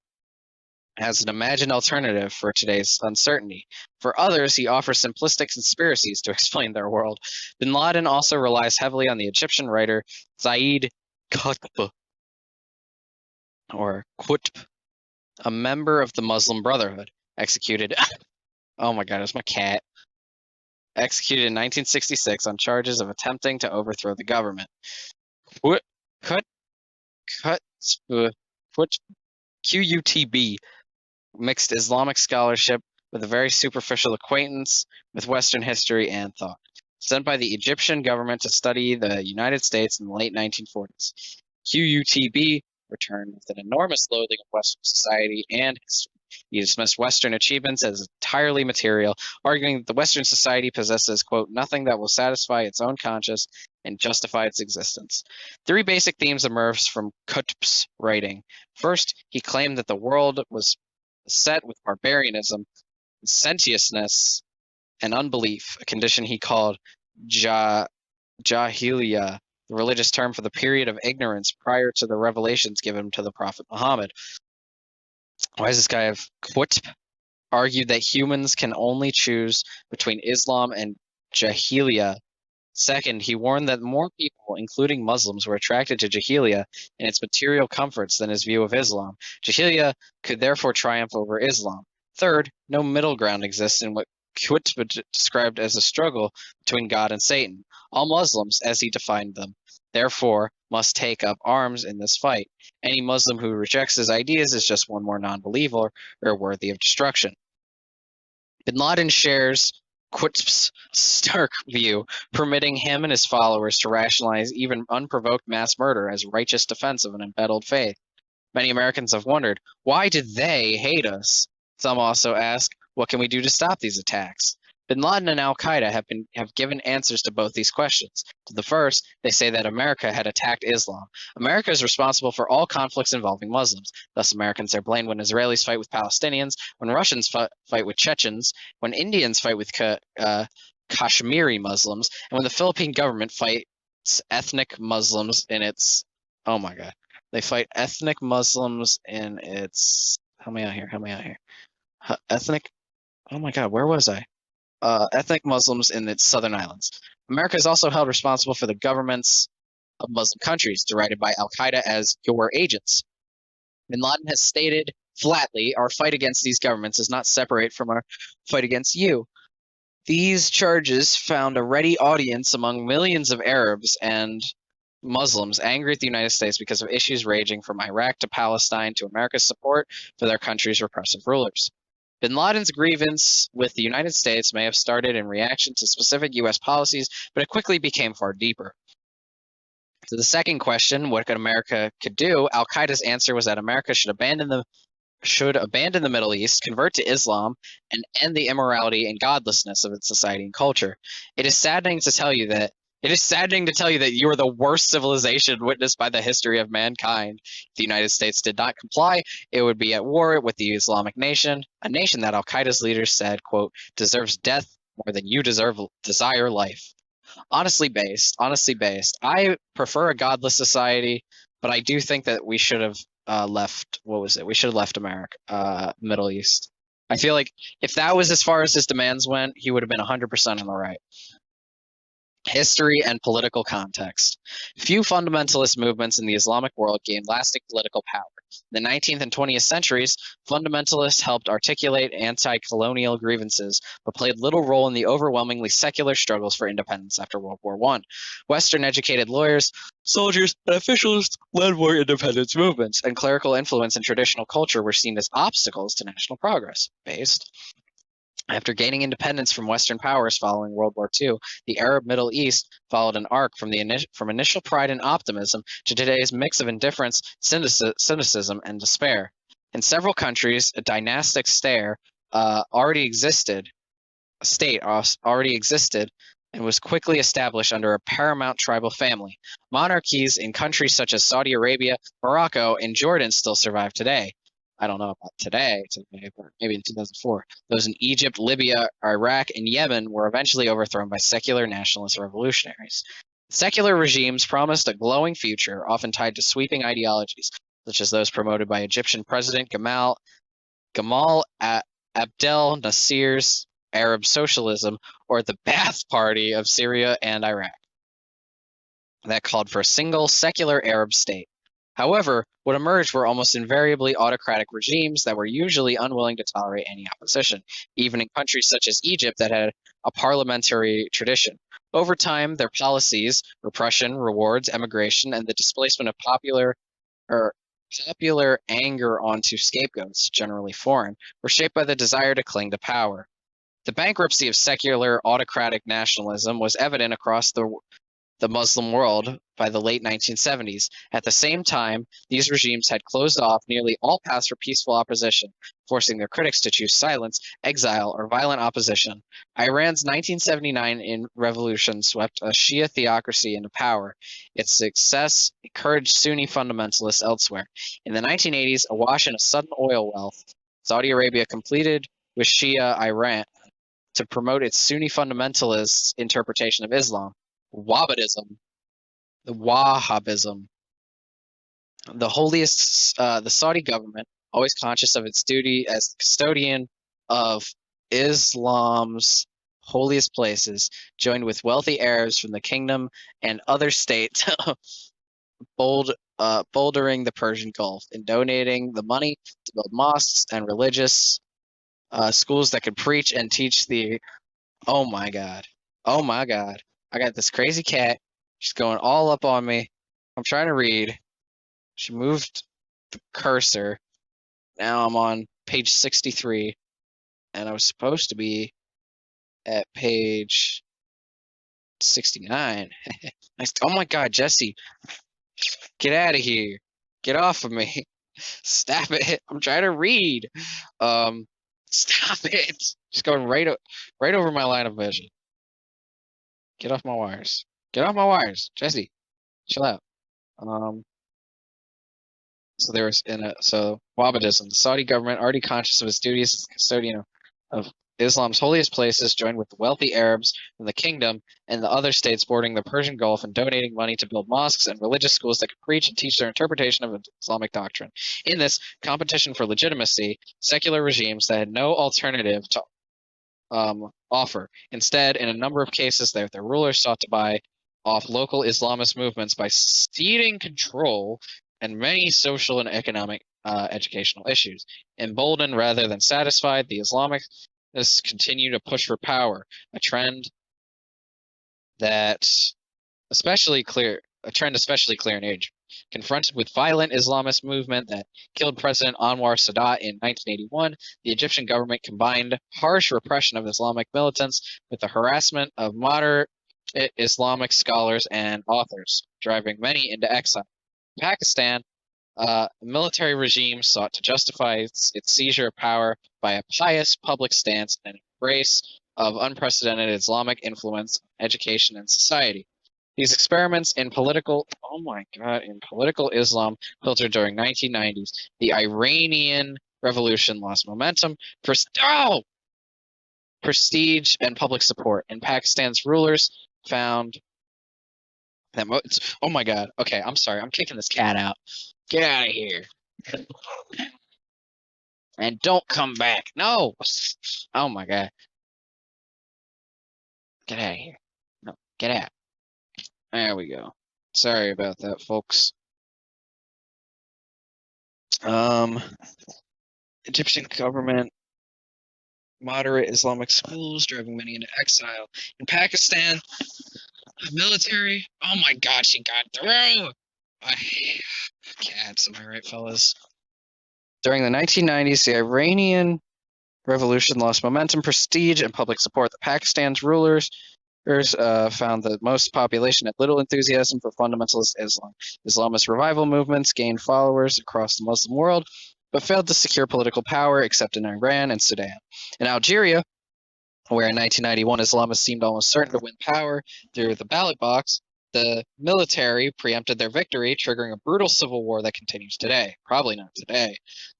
as an imagined alternative for today's uncertainty. For others, he offers simplistic conspiracies to explain their world. Bin Laden also relies heavily on the Egyptian writer Zaid Qutb, or Qutb, a member of the Muslim Brotherhood, executed. Oh my God, it was my cat. Executed in 1966 on charges of attempting to overthrow the government. QUTB mixed Islamic scholarship with a very superficial acquaintance with Western history and thought. Sent by the Egyptian government to study the United States in the late 1940s. QUTB returned with an enormous loathing of Western society and history. He dismissed Western achievements as entirely material, arguing that the Western society possesses, quote, nothing that will satisfy its own conscience and justify its existence. Three basic themes emerged from Qutb's writing. First, he claimed that the world was set with barbarianism, sentiousness, and unbelief, a condition he called Jahiliya, the religious term for the period of ignorance prior to the revelations given to the Prophet Muhammad. Why does this guy have Qutb argued that humans can only choose between Islam and Jahiliya? Second, he warned that more people, including Muslims, were attracted to Jahiliya and its material comforts than his view of Islam. Jahiliya could therefore triumph over Islam. Third, no middle ground exists in what Qutb described as a struggle between God and Satan. All Muslims, as he defined them, therefore must take up arms in this fight. Any Muslim who rejects his ideas is just one more non-believer or worthy of destruction. Bin Laden shares Qutb's stark view, permitting him and his followers to rationalize even unprovoked mass murder as righteous defense of an embattled faith. Many Americans have wondered, why did they hate us? Some also ask, what can we do to stop these attacks? Bin Laden and Al-Qaeda have given answers to both these questions. To the first, they say that America had attacked Islam. America is responsible for all conflicts involving Muslims. Thus, Americans are blamed when Israelis fight with Palestinians, when Russians fight with Chechens, when Indians fight with Kashmiri Muslims, and when the Philippine government fights ethnic Muslims in its... Oh my God. They fight ethnic Muslims in its... Help me out here. Ethnic... Oh my God, where was I? Ethnic Muslims in its southern islands. America is also held responsible for the governments of Muslim countries, derided by Al-Qaeda as your agents. Bin Laden has stated flatly, our fight against these governments is not separate from our fight against you. These charges found a ready audience among millions of Arabs and Muslims angry at the United States because of issues ranging from Iraq to Palestine to America's support for their country's repressive rulers. Bin Laden's grievance with the United States may have started in reaction to specific U.S. policies, but it quickly became far deeper. To the second question, what America could do, Al-Qaeda's answer was that America should abandon the Middle East, convert to Islam, and end the immorality and godlessness of its society and culture. It is saddening to tell you that you are the worst civilization witnessed by the history of mankind. If the United States did not comply, it would be at war with the Islamic nation, a nation that Al-Qaeda's leaders said, quote, deserves death more than you desire life. Honestly based. I prefer a godless society, but I do think that we should have left. What was it? We should have left America, Middle East. I feel like if that was as far as his demands went, he would have been 100% on the right. History and political context. Few fundamentalist movements in the Islamic world gained lasting political power. In the 19th and 20th centuries, fundamentalists helped articulate anti-colonial grievances, but played little role in the overwhelmingly secular struggles for independence after World War I. Western-educated lawyers, soldiers, and officials led more independence movements, and clerical influence and traditional culture were seen as obstacles to national progress. Based. After gaining independence from Western powers following World War II, the Arab Middle East followed an arc from initial pride and optimism to today's mix of indifference, cynicism, and despair. In several countries, a dynastic state already existed and was quickly established under a paramount tribal family. Monarchies in countries such as Saudi Arabia, Morocco, and Jordan still survive today. I don't know about today, but maybe in 2004. Those in Egypt, Libya, Iraq, and Yemen were eventually overthrown by secular nationalist revolutionaries. Secular regimes promised a glowing future, often tied to sweeping ideologies, such as those promoted by Egyptian President Gamal Abdel Nasser's Arab socialism, or the Ba'ath Party of Syria and Iraq, that called for a single secular Arab state. However, what emerged were almost invariably autocratic regimes that were usually unwilling to tolerate any opposition, even in countries such as Egypt that had a parliamentary tradition. Over time, their policies, repression, rewards, emigration, and the displacement of popular anger onto scapegoats, generally foreign, were shaped by the desire to cling to power. The bankruptcy of secular autocratic nationalism was evident across the Muslim world by the late 1970s. At the same time, these regimes had closed off nearly all paths for peaceful opposition, forcing their critics to choose silence, exile, or violent opposition. Iran's 1979 revolution swept a Shia theocracy into power. Its success encouraged Sunni fundamentalists elsewhere. In the 1980s, awash in a sudden oil wealth, Saudi Arabia completed with Shia Iran to promote its Sunni fundamentalist interpretation of Islam, Wahhabism. The Wahhabism. The Saudi government, always conscious of its duty as the custodian of Islam's holiest places, joined with wealthy Arabs from the kingdom and other states, bouldering the Persian Gulf in donating the money to build mosques and religious schools that could preach and teach the. Oh my god. Oh my god. I got this crazy cat. She's going all up on me. I'm trying to read. She moved the cursor. Now I'm on page 63, and I was supposed to be at page 69. Oh my god, Jesse. Get out of here. Get off of me. Stop it. I'm trying to read. Stop it. Just going right over my line of vision. Get off my wires. Get off my wires. Jesse, chill out. So there was Wahhabism. The Saudi government, already conscious of its duties as the custodian of Islam's holiest places, joined with the wealthy Arabs from the kingdom and the other states bordering the Persian Gulf in donating money to build mosques and religious schools that could preach and teach their interpretation of Islamic doctrine. In this competition for legitimacy, secular regimes that had no alternative to offer. Instead, in a number of cases, their rulers sought to buy off local Islamist movements by ceding control and many social and economic educational issues. Emboldened rather than satisfied, the Islamists continue to push for power, a trend especially clear in Egypt. Confronted with violent Islamist movement that killed President Anwar Sadat in 1981, the Egyptian government combined harsh repression of Islamic militants with the harassment of moderate Islamic scholars and authors, driving many into exile. In Pakistan, a military regime sought to justify its seizure of power by a pious public stance and embrace of unprecedented Islamic influence on education and society. These experiments in political Islam filtered during 1990s. The Iranian Revolution lost momentum, prestige, and public support, and Pakistan's rulers found that. Oh my god! Okay, I'm sorry. I'm kicking this cat out. Get out of here. And don't come back. No. Oh my god. Get out of here. No, get out. There we go. Sorry about that, folks. Egyptian government, moderate Islamic schools, driving many into exile. In Pakistan, military. Oh my god, she got through. I hate cats. Am I right, fellas? During the 1990s, the Iranian revolution lost momentum, prestige, and public support. The Pakistan's rulers found that most population had little enthusiasm for fundamentalist Islam. Islamist revival movements gained followers across the Muslim world, but failed to secure political power except in Iran and Sudan. In Algeria, where in 1991 Islamists seemed almost certain to win power through the ballot box, the military preempted their victory, triggering a brutal civil war that continues today. Probably not today.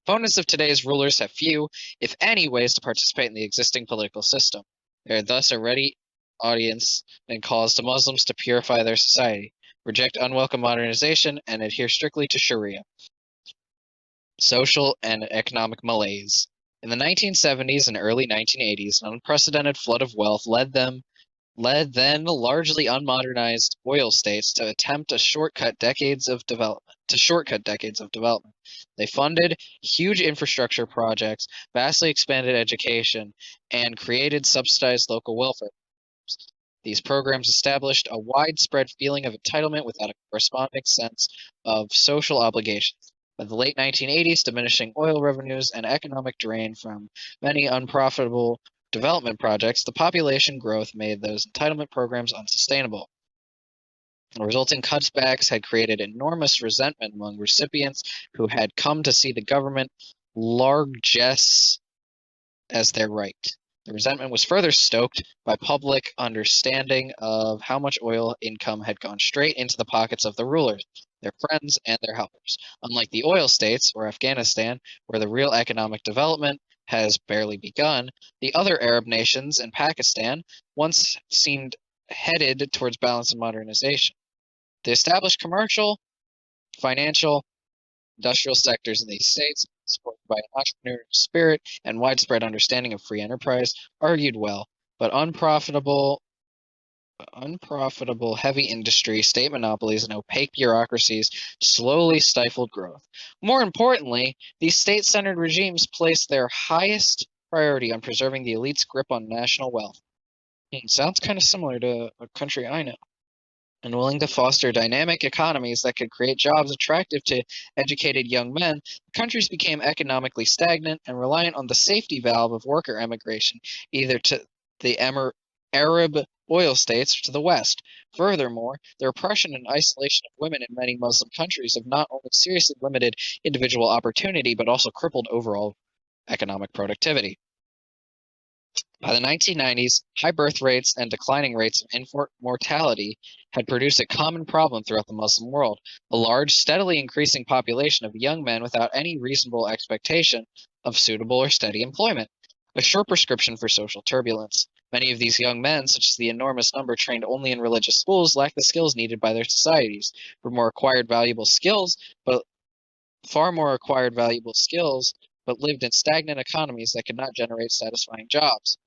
Opponents of today's rulers have few, if any, ways to participate in the existing political system. They are thus a ready audience and calls to Muslims to purify their society, reject unwelcome modernization, and adhere strictly to Sharia. Social and economic malaise. In the 1970s and early 1980s, an unprecedented flood of wealth led then largely unmodernized oil states to attempt to shortcut decades of development. They funded huge infrastructure projects, vastly expanded education, and created subsidized local welfare. These programs established a widespread feeling of entitlement without a corresponding sense of social obligations. By the late 1980s, diminishing oil revenues and economic drain from many unprofitable development projects, the population growth made those entitlement programs unsustainable. The resulting cutbacks had created enormous resentment among recipients who had come to see the government largesse as their right. The resentment was further stoked by public understanding of how much oil income had gone straight into the pockets of the rulers, their friends, and their helpers. Unlike the oil states or Afghanistan, where the real economic development has barely begun, the other Arab nations and Pakistan once seemed headed towards balance and modernization. The established commercial, financial, industrial sectors in these states, supported by an entrepreneurial spirit and widespread understanding of free enterprise, argued well, but unprofitable heavy industry, state monopolies, and opaque bureaucracies slowly stifled growth. More importantly, these state-centered regimes placed their highest priority on preserving the elite's grip on national wealth. Sounds kind of similar to a country I know. And willing to foster dynamic economies that could create jobs attractive to educated young men, countries became economically stagnant and reliant on the safety valve of worker emigration, either to the Arab oil states or to the West. Furthermore, the repression and isolation of women in many Muslim countries have not only seriously limited individual opportunity, but also crippled overall economic productivity. By the 1990s, high birth rates and declining rates of infant mortality had produced a common problem throughout the Muslim world, a large, steadily increasing population of young men without any reasonable expectation of suitable or steady employment, a sure prescription for social turbulence. Many of these young men, such as the enormous number trained only in religious schools, lacked the skills needed by their societies, far more acquired valuable skills, but lived in stagnant economies that could not generate satisfying jobs.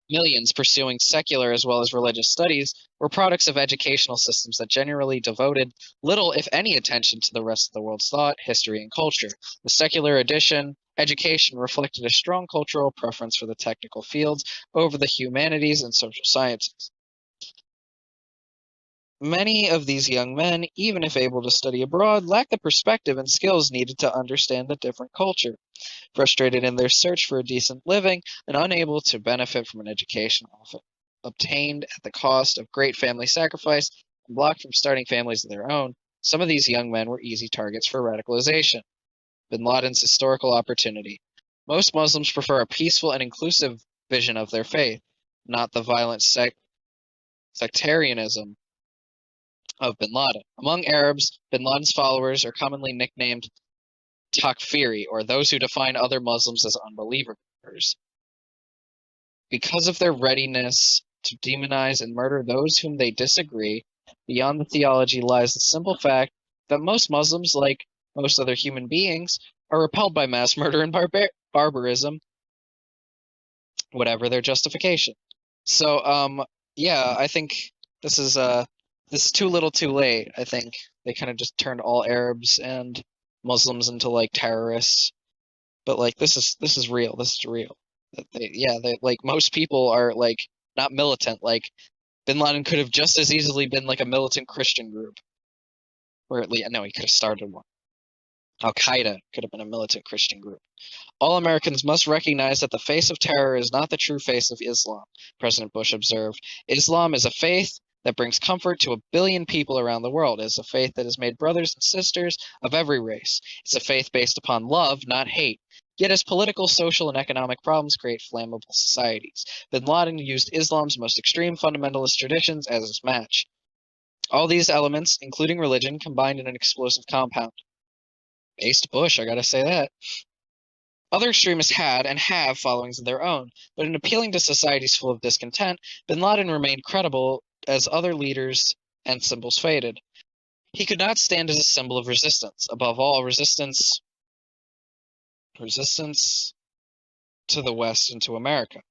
Millions pursuing secular as well as religious studies were products of educational systems that generally devoted little, if any, attention to the rest of the world's thought, history, and culture. The secular education reflected a strong cultural preference for the technical fields over the humanities and social sciences. Many of these young men, even if able to study abroad, lacked the perspective and skills needed to understand a different culture. Frustrated in their search for a decent living and unable to benefit from an education often obtained at the cost of great family sacrifice and blocked from starting families of their own, some of these young men were easy targets for radicalization. Bin Laden's historical opportunity. Most Muslims prefer a peaceful and inclusive vision of their faith, not the violent sectarianism of bin Laden. Among Arabs, bin Laden's followers are commonly nicknamed takfiri, or those who define other Muslims as unbelievers. Because of their readiness to demonize and murder those whom they disagree, beyond the theology lies the simple fact that most Muslims, like most other human beings, are repelled by mass murder and barbarism, whatever their justification. So, yeah, I think this is too little too late. I think they kind of just turned all Arabs and Muslims into like terrorists. But like this is real. This is real. They like most people are like not militant. Like Bin Laden could have just as easily been like a militant Christian group, or at least no, he could have started one. Al-Qaeda could have been a militant Christian group. All Americans must recognize that the face of terror is not the true face of Islam, President Bush observed. Islam is a faith that brings comfort to 1 billion people around the world. It is a faith that has made brothers and sisters of every race. It's a faith based upon love, not hate. Yet as political, social, and economic problems create flammable societies, bin Laden used Islam's most extreme fundamentalist traditions as his match. All these elements, including religion, combined in an explosive compound. Based Bush, I gotta say that. Other extremists had and have followings of their own, but in appealing to societies full of discontent, bin Laden remained credible as other leaders and symbols faded. He could not stand as a symbol of resistance, above all, resistance to the West and to America.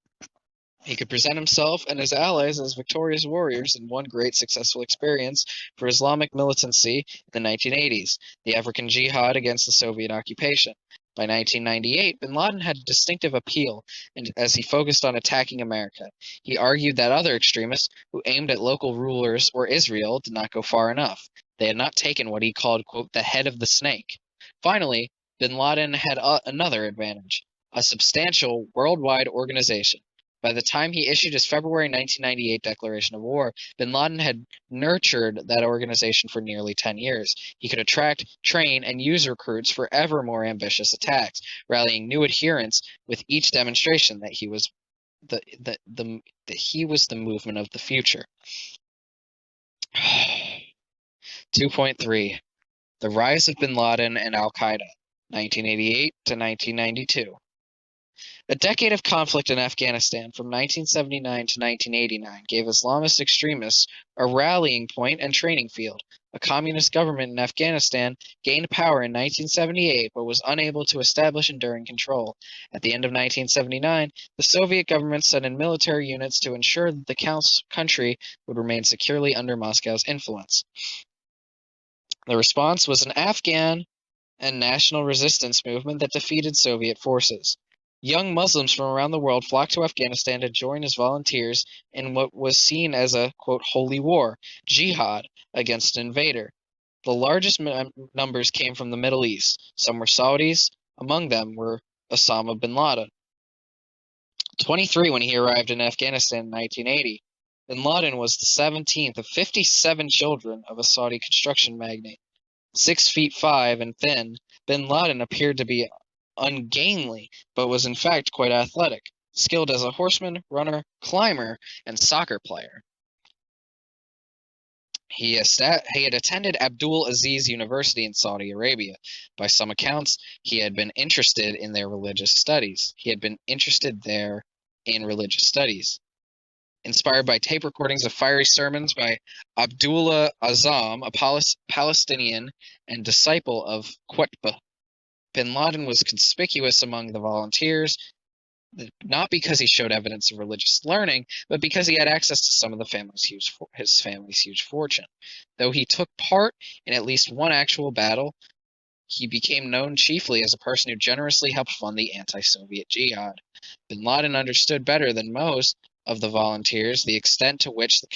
He could present himself and his allies as victorious warriors in one great successful experience for Islamic militancy in the 1980s, the African Jihad against the Soviet occupation. By 1998, bin Laden had a distinctive appeal as he focused on attacking America. He argued that other extremists who aimed at local rulers or Israel did not go far enough. They had not taken what he called, quote, the head of the snake. Finally, bin Laden had another advantage, a substantial worldwide organization. By the time he issued his February 1998 declaration of war, bin Laden had nurtured that organization for nearly 10 years. He could attract, train, and use recruits for ever more ambitious attacks, rallying new adherents with each demonstration that he was that he was the movement of the future. 2.3 The Rise of bin Laden and Al-Qaeda, 1988 to 1992. A decade of conflict in Afghanistan from 1979 to 1989 gave Islamist extremists a rallying point and training field. A communist government in Afghanistan gained power in 1978 but was unable to establish enduring control. At the end of 1979, the Soviet government sent in military units to ensure that the country would remain securely under Moscow's influence. The response was an Afghan and national resistance movement that defeated Soviet forces. Young Muslims from around the world flocked to Afghanistan to join as volunteers in what was seen as a, quote, holy war, jihad, against an invader. The largest numbers came from the Middle East. Some were Saudis. Among them were Osama bin Laden. 23 when he arrived in Afghanistan in 1980. Bin Laden was the 17th of 57 children of a Saudi construction magnate. 6'5" and thin, bin Laden appeared to be ungainly, but was in fact quite athletic, skilled as a horseman, runner, climber, and soccer player. He had attended Abdul Aziz University in Saudi Arabia. By some accounts, he had been interested in religious studies. Inspired by tape recordings of fiery sermons by Abdullah Azzam, a Palestinian and disciple of Qutb, bin Laden was conspicuous among the volunteers, not because he showed evidence of religious learning, but because he had access to some of his family's huge fortune. Though he took part in at least one actual battle, he became known chiefly as a person who generously helped fund the anti-Soviet jihad. Bin Laden understood better than most of the volunteers the extent to which the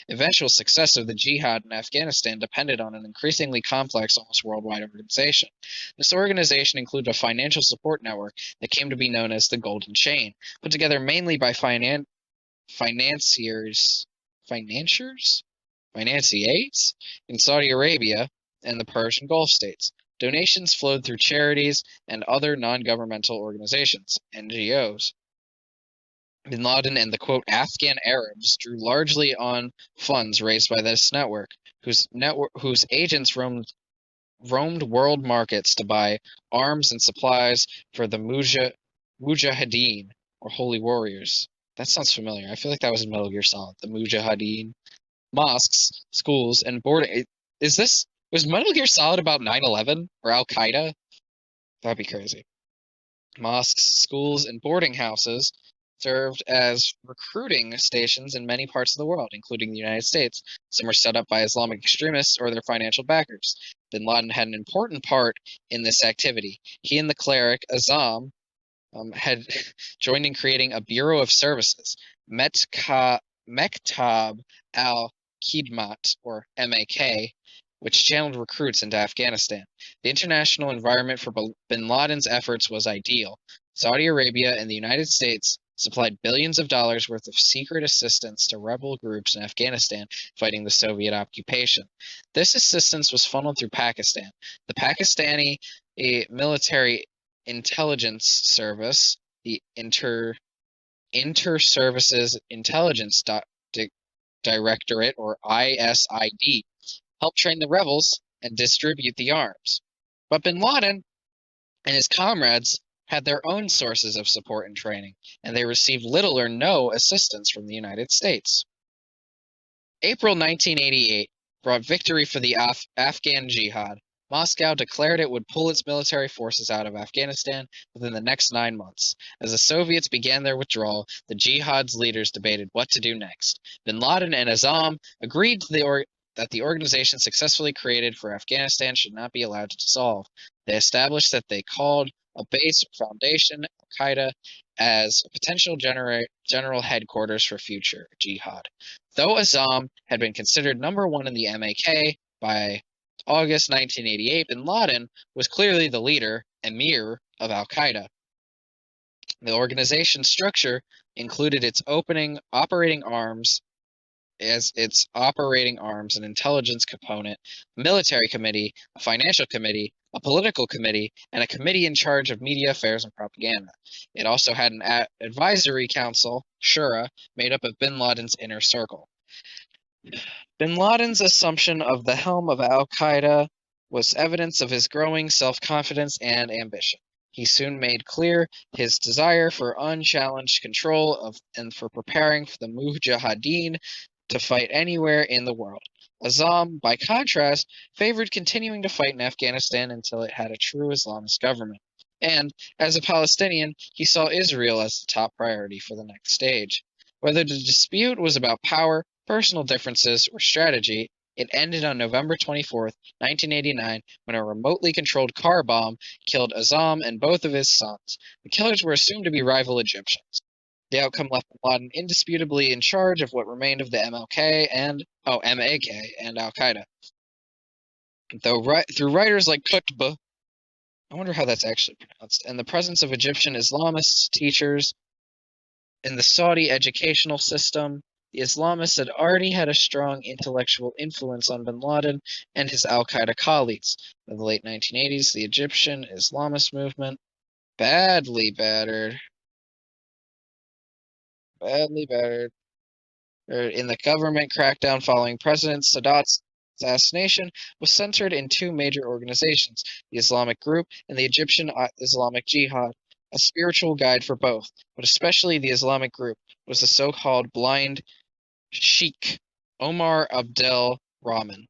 eventual success of the jihad in Afghanistan depended on an increasingly complex, almost worldwide organization. This organization included a financial support network that came to be known as the Golden Chain, put together mainly by financiers in Saudi Arabia and the Persian Gulf states. Donations flowed through charities and other non-governmental organizations, NGOs. Bin Laden and the, quote, Afghan Arabs drew largely on funds raised by this network, whose agents roamed world markets to buy arms and supplies for the Mujahideen, or Holy Warriors. That sounds familiar. I feel like that was in Metal Gear Solid, the Mujahideen. Mosques, schools, and boarding. Was Metal Gear Solid about 9/11 or Al-Qaeda? That'd be crazy. Mosques, schools, and boarding houses served as recruiting stations in many parts of the world, including the United States. Some were set up by Islamic extremists or their financial backers. Bin Laden had an important part in this activity. He and the cleric Azzam had joined in creating a Bureau of Services, Mektab al-Khidmat, or MAK, which channeled recruits into Afghanistan. The international environment for bin Laden's efforts was ideal. Saudi Arabia and the United States supplied billions of dollars worth of secret assistance to rebel groups in Afghanistan fighting the Soviet occupation. This assistance was funneled through Pakistan. The Pakistani Military Intelligence Service, the Inter-Services Intelligence Directorate, or ISID, helped train the rebels and distribute the arms. But bin Laden and his comrades had their own sources of support and training, and they received little or no assistance from the United States. April 1988 brought victory for the Afghan Jihad. Moscow declared it would pull its military forces out of Afghanistan within the next 9 months. As the Soviets began their withdrawal, the Jihad's leaders debated what to do next. Bin Laden and Azzam agreed that the organization successfully created for Afghanistan should not be allowed to dissolve. They established that they called a base or foundation, Al-Qaeda, as a potential general headquarters for future jihad. Though Azzam had been considered number one in the MAK by August 1988, bin Laden was clearly the leader, emir, of Al-Qaeda. The organization's structure included its operating arms, an intelligence component, a military committee, a financial committee, a political committee, and a committee in charge of media affairs and propaganda. It also had an advisory council, Shura, made up of bin Laden's inner circle. Bin Laden's assumption of the helm of Al-Qaeda was evidence of his growing self-confidence and ambition. He soon made clear his desire for unchallenged control of and for preparing for the Mujahideen to fight anywhere in the world. Azzam, by contrast, favored continuing to fight in Afghanistan until it had a true Islamist government. And, as a Palestinian, he saw Israel as the top priority for the next stage. Whether the dispute was about power, personal differences, or strategy, it ended on November 24, 1989, when a remotely controlled car bomb killed Azzam and both of his sons. The killers were assumed to be rival Egyptians. The outcome left bin Laden indisputably in charge of what remained of the MAK and Al-Qaeda. Though through writers like Qutb, I wonder how that's actually pronounced, and the presence of Egyptian Islamist teachers in the Saudi educational system, the Islamists had already had a strong intellectual influence on bin Laden and his Al-Qaeda colleagues. In the late 1980s, the Egyptian Islamist movement, badly battered in the government crackdown following President Sadat's assassination, was centered in two major organizations, the Islamic Group and the Egyptian Islamic Jihad. A spiritual guide for both, but especially the Islamic Group, was the so-called blind Sheikh Omar Abdel Rahman.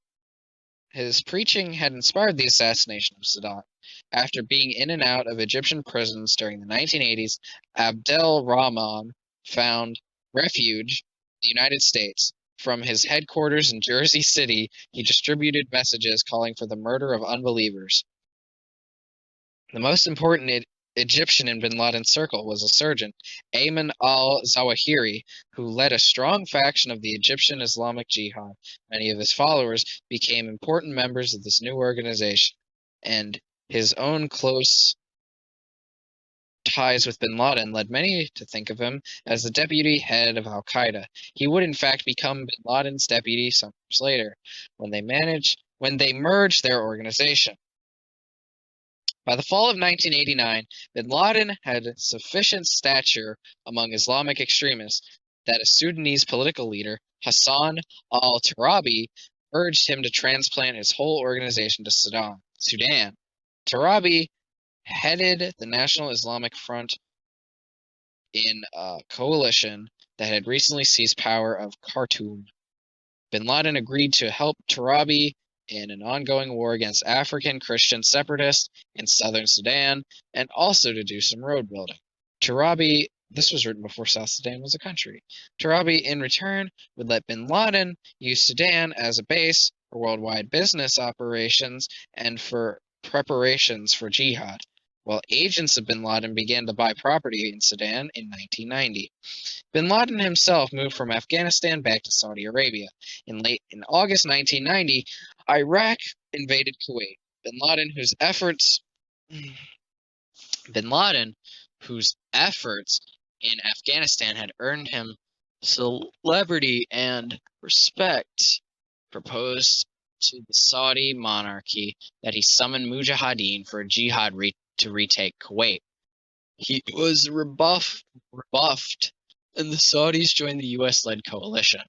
His preaching had inspired the assassination of Sadat. After being in and out of Egyptian prisons during the 1980s, Abdel Rahman found refuge in the United States. From his headquarters in Jersey City, he distributed messages calling for the murder of unbelievers. The most important Egyptian in bin Laden's circle was a surgeon, Ayman al-Zawahiri, who led a strong faction of the Egyptian Islamic Jihad. Many of his followers became important members of this new organization, and his own close ties with bin Laden led many to think of him as the deputy head of Al-Qaeda. He would in fact become bin Laden's deputy some years later, when they merged their organization. By the fall of 1989, bin Laden had sufficient stature among Islamic extremists that a Sudanese political leader, Hassan al-Turabi, urged him to transplant his whole organization to Sudan. Turabi headed the National Islamic Front in a coalition that had recently seized power of Khartoum. Bin Laden agreed to help Turabi in an ongoing war against African Christian separatists in southern Sudan, and also to do some road building. Turabi, this was written before South Sudan was a country. Turabi, in return, would let bin Laden use Sudan as a base for worldwide business operations and for preparations for jihad. while agents of bin Laden began to buy property in Sudan in 1990. Bin Laden himself moved from Afghanistan back to Saudi Arabia. In August 1990, Iraq invaded Kuwait. Bin Laden, whose efforts Bin Laden, whose efforts in Afghanistan had earned him celebrity and respect, proposed to the Saudi monarchy that he summon mujahideen for a jihad to retake Kuwait. He was rebuffed, and the Saudis joined the U.S.-led coalition.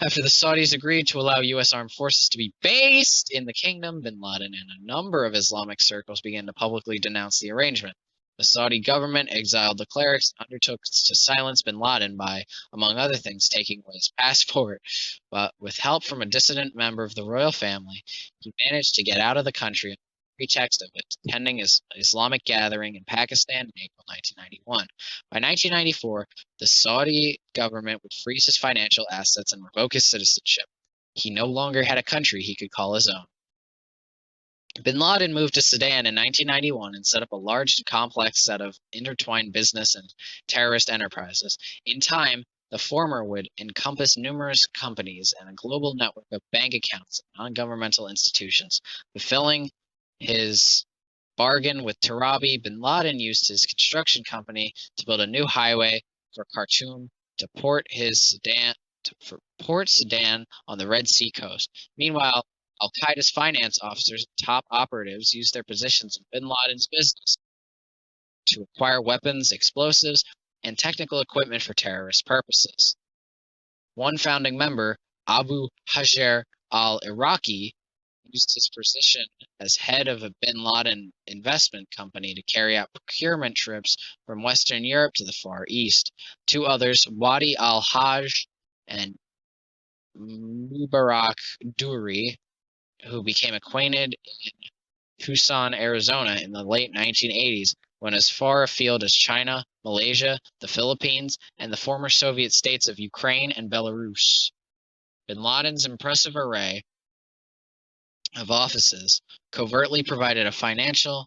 After the Saudis agreed to allow U.S. armed forces to be based in the kingdom, bin Laden and a number of Islamic circles began to publicly denounce the arrangement. The Saudi government exiled the clerics and undertook to silence bin Laden by, among other things, taking away his passport. But with help from a dissident member of the royal family, he managed to get out of the country on the pretext of attending his Islamic gathering in Pakistan in April 1991. By 1994, the Saudi government would freeze his financial assets and revoke his citizenship. He no longer had a country he could call his own. Bin Laden moved to Sudan in 1991 and set up a large and complex set of intertwined business and terrorist enterprises. In time, the former would encompass numerous companies and a global network of bank accounts and non-governmental institutions. Fulfilling his bargain with Tarabi, bin Laden used his construction company to build a new highway for Khartoum to port Sudan on the Red Sea coast. Meanwhile, Al-Qaeda's finance officers and top operatives used their positions in bin Laden's business to acquire weapons, explosives, and technical equipment for terrorist purposes. One founding member, Abu Hajar al-Iraqi, used his position as head of a bin Laden investment company to carry out procurement trips from Western Europe to the Far East. Two others, Wadi al-Hajj and Mubarak Duri, who became acquainted in Tucson, Arizona in the late 1980s, went as far afield as China, Malaysia, the Philippines, and the former Soviet states of Ukraine and Belarus. Bin Laden's impressive array of offices covertly provided financial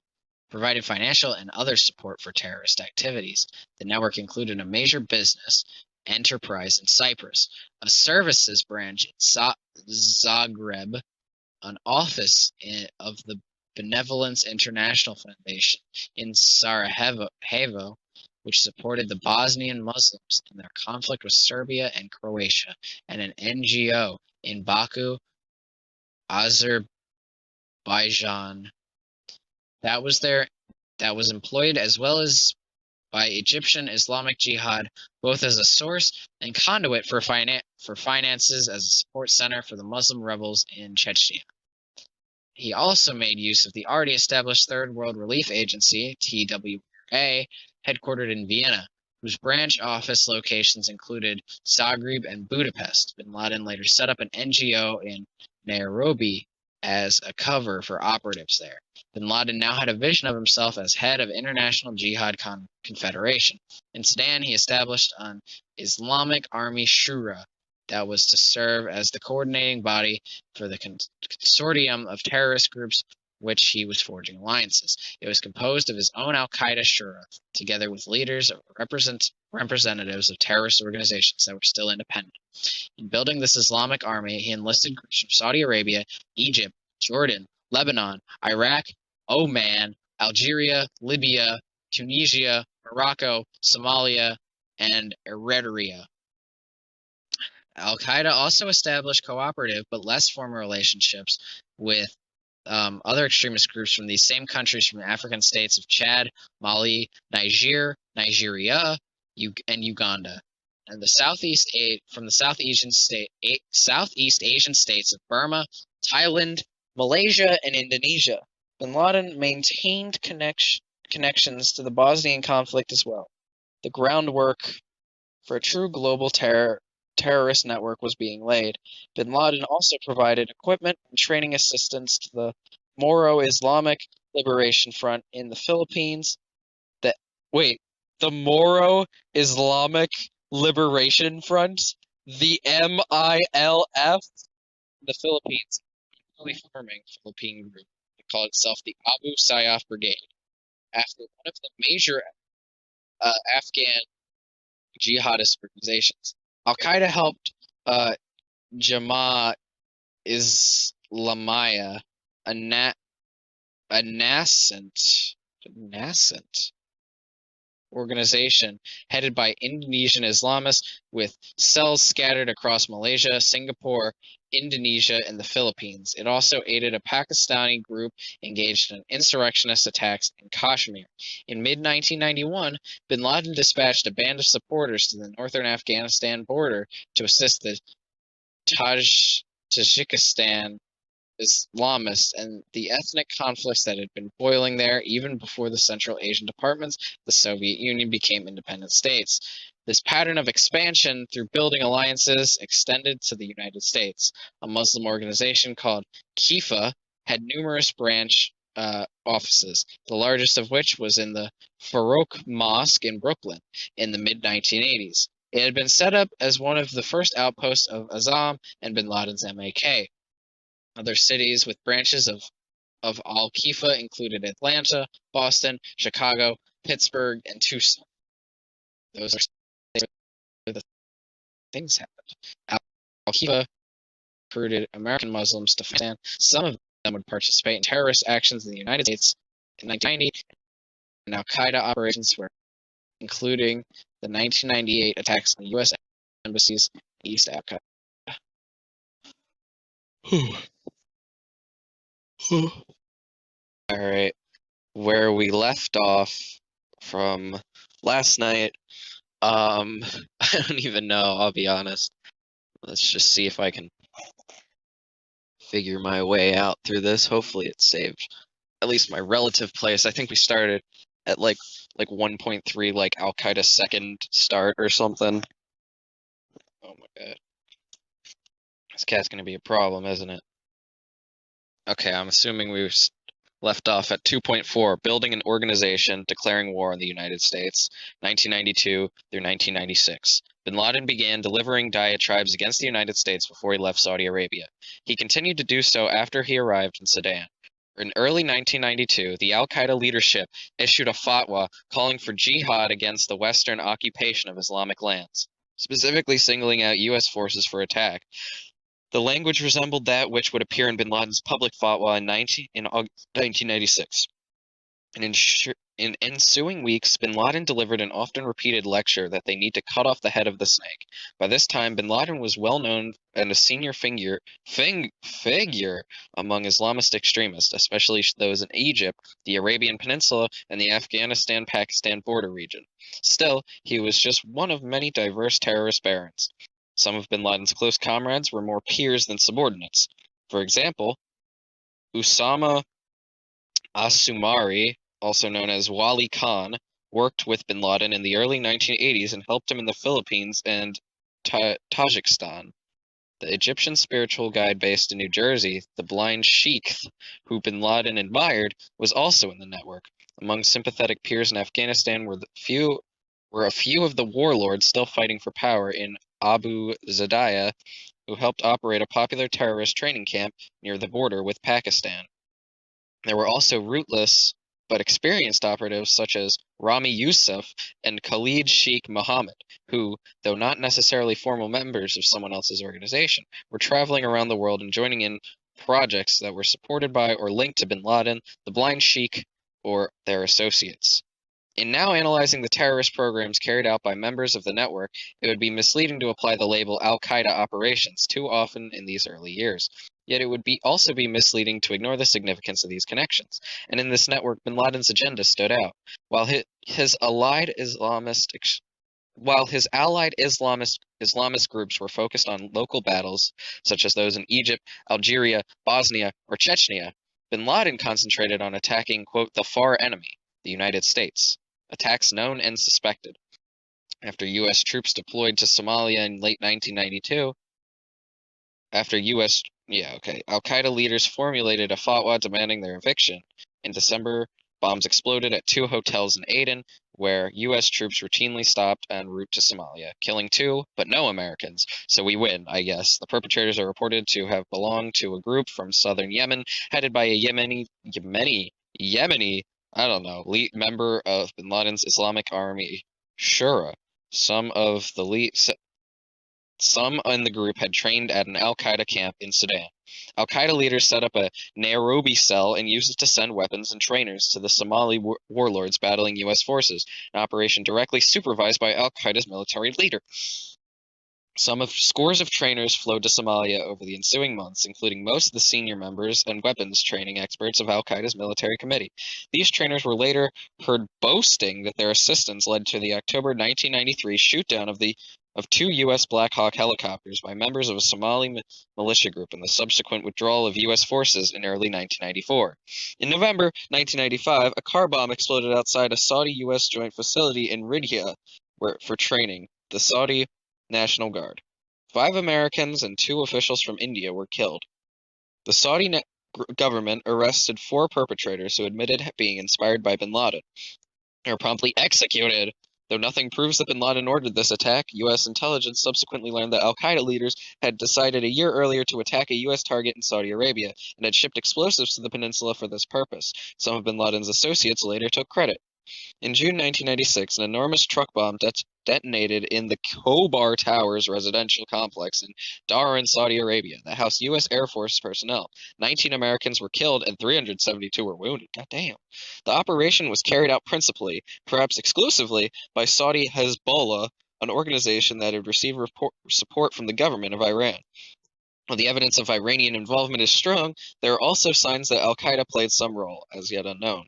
and other support for terrorist activities. The network included a major business enterprise in Cyprus, a services branch in Zagreb, an office of the Benevolence International Foundation in Sarajevo, which supported the Bosnian Muslims in their conflict with Serbia and Croatia, and an NGO in Baku, Azerbaijan, that was employed as well as by Egyptian Islamic Jihad, both as a source and conduit for finances as a support center for the Muslim rebels in Chechnya. He also made use of the already established Third World Relief Agency, TWRA, headquartered in Vienna, whose branch office locations included Zagreb and Budapest. Bin Laden later set up an NGO in Nairobi as a cover for operatives there. Bin Laden now had a vision of himself as head of International Jihad Confederation. In Sudan, he established an Islamic Army Shura that was to serve as the coordinating body for the consortium of terrorist groups which he was forging alliances. It was composed of his own Al-Qaeda Shura, together with leaders or representatives of terrorist organizations that were still independent. In building this Islamic army, he enlisted groups from Saudi Arabia, Egypt, Jordan, Lebanon, Iraq, Oman, Algeria, Libya, Tunisia, Morocco, Somalia, and Eritrea. Al-Qaeda also established cooperative but less formal relationships with other extremist groups from these same countries from the African states of Chad, Mali, Nigeria, and Uganda, and the Southeast Asian states of Burma, Thailand, Malaysia, and Indonesia. Bin Laden maintained connections to the Bosnian conflict as well. The groundwork for a true global terrorist network was being laid. Bin Laden also provided equipment and training assistance to the Moro Islamic Liberation Front in the Philippines. The Moro Islamic Liberation Front, the MILF, the Philippines, a newly forming Philippine group that called itself the Abu Sayyaf Brigade. after one of the major Afghan jihadist organizations. Al-Qaeda helped Jama'a Islamiyah, a, na- a nascent organization headed by Indonesian Islamists with cells scattered across Malaysia, Singapore, Indonesia, and the Philippines. It also aided a Pakistani group engaged in insurrectionist attacks in Kashmir. In mid-1991, bin Laden dispatched a band of supporters to the northern Afghanistan border to assist the Tajikistan Islamists and the ethnic conflicts that had been boiling there even before the Central Asian departments of the Soviet Union became independent states. This pattern of expansion through building alliances extended to the United States. A Muslim organization called Kifa had numerous branch offices, the largest of which was in the Farouk Mosque in Brooklyn in the mid-1980s. It had been set up as one of the first outposts of Azam and bin Laden's MAK. Other cities with branches of Al-Qifa included Atlanta, Boston, Chicago, Pittsburgh, and Tucson. Those are where the things happened. Al-Qifa recruited American Muslims to Afghanistan. Some of them would participate in terrorist actions in the United States in 1990, and Al-Qaeda operations were including the 1998 attacks on the U.S. embassies in East Africa. All right, where we left off from last night, I don't even know, I'll be honest. Let's just see if I can figure my way out through this. Hopefully it saved at least my relative place. I think we started at like 1.3, like Al-Qaeda second start or something. Oh my god. This cat's gonna be a problem, isn't it? Okay, I'm assuming we left off at 2.4, building an organization, declaring war on the United States, 1992 through 1996. Bin Laden began delivering diatribes against the United States before he left Saudi Arabia. He continued to do so after he arrived in Sudan. In early 1992, the al-Qaeda leadership issued a fatwa calling for jihad against the Western occupation of Islamic lands, specifically singling out U.S. forces for attack. The language resembled that which would appear in bin Laden's public fatwa in August 1996. In ensuing weeks, bin Laden delivered an often repeated lecture that they need to cut off the head of the snake. By this time, bin Laden was well known and a senior figure among Islamist extremists, especially those in Egypt, the Arabian Peninsula, and the Afghanistan-Pakistan border region. Still, he was just one of many diverse terrorist barons. Some of bin Laden's close comrades were more peers than subordinates. For example, Usama Asumari, also known as Wali Khan, worked with bin Laden in the early 1980s and helped him in the Philippines and Tajikistan. The Egyptian spiritual guide based in New Jersey, the Blind Sheikh, who bin Laden admired, was also in the network. Among sympathetic peers in Afghanistan were a few of the warlords still fighting for power in Abu Zadaya, who helped operate a popular terrorist training camp near the border with Pakistan. There were also rootless but experienced operatives such as Rami Yusuf and Khalid Sheikh Mohammed, who, though not necessarily formal members of someone else's organization, were traveling around the world and joining in projects that were supported by or linked to bin Laden, the Blind Sheikh, or their associates. In now analyzing the terrorist programs carried out by members of the network, it would be misleading to apply the label Al-Qaeda operations too often in these early years. Yet it would also be misleading to ignore the significance of these connections. And in this network, bin Laden's agenda stood out. While his allied Islamist groups were focused on local battles, such as those in Egypt, Algeria, Bosnia, or Chechnya, bin Laden concentrated on attacking, quote, the far enemy, the United States. Attacks known and suspected. After U.S. troops deployed to Somalia in late 1992, Al-Qaeda leaders formulated a fatwa demanding their eviction. In December, bombs exploded at 2 hotels in Aden, where U.S. troops routinely stopped en route to Somalia, killing 2, but no Americans. So we win, I guess. The perpetrators are reported to have belonged to a group from southern Yemen, headed by a Yemeni I don't know, member of bin Laden's Islamic Army, Shura. Some of the some in the group had trained at an al-Qaeda camp in Sudan. Al-Qaeda leaders set up a Nairobi cell and used it to send weapons and trainers to the Somali warlords battling U.S. forces, an operation directly supervised by al-Qaeda's military leader. Scores of trainers flowed to Somalia over the ensuing months, including most of the senior members and weapons training experts of al-Qaeda's military committee. These trainers were later heard boasting that their assistance led to the October 1993 shoot-down of two U.S. Black Hawk helicopters by members of a Somali militia group and the subsequent withdrawal of U.S. forces in early 1994. In November 1995, a car bomb exploded outside a Saudi-U.S. joint facility in Riyadh for training. The Saudi National Guard. 5 Americans and 2 officials from India were killed. The Saudi government arrested 4 perpetrators who admitted being inspired by bin Laden. They were promptly executed. Though nothing proves that bin Laden ordered this attack, U.S. intelligence subsequently learned that al-Qaeda leaders had decided a year earlier to attack a U.S. target in Saudi Arabia and had shipped explosives to the peninsula for this purpose. Some of bin Laden's associates later took credit. In June 1996, an enormous truck bomb detonated in the Khobar Towers residential complex in Dhahran, Saudi Arabia, that housed U.S. Air Force personnel. 19 Americans were killed and 372 were wounded. God damn. The operation was carried out principally, perhaps exclusively, by Saudi Hezbollah, an organization that had received support from the government of Iran. While the evidence of Iranian involvement is strong, there are also signs that al-Qaeda played some role, as yet unknown.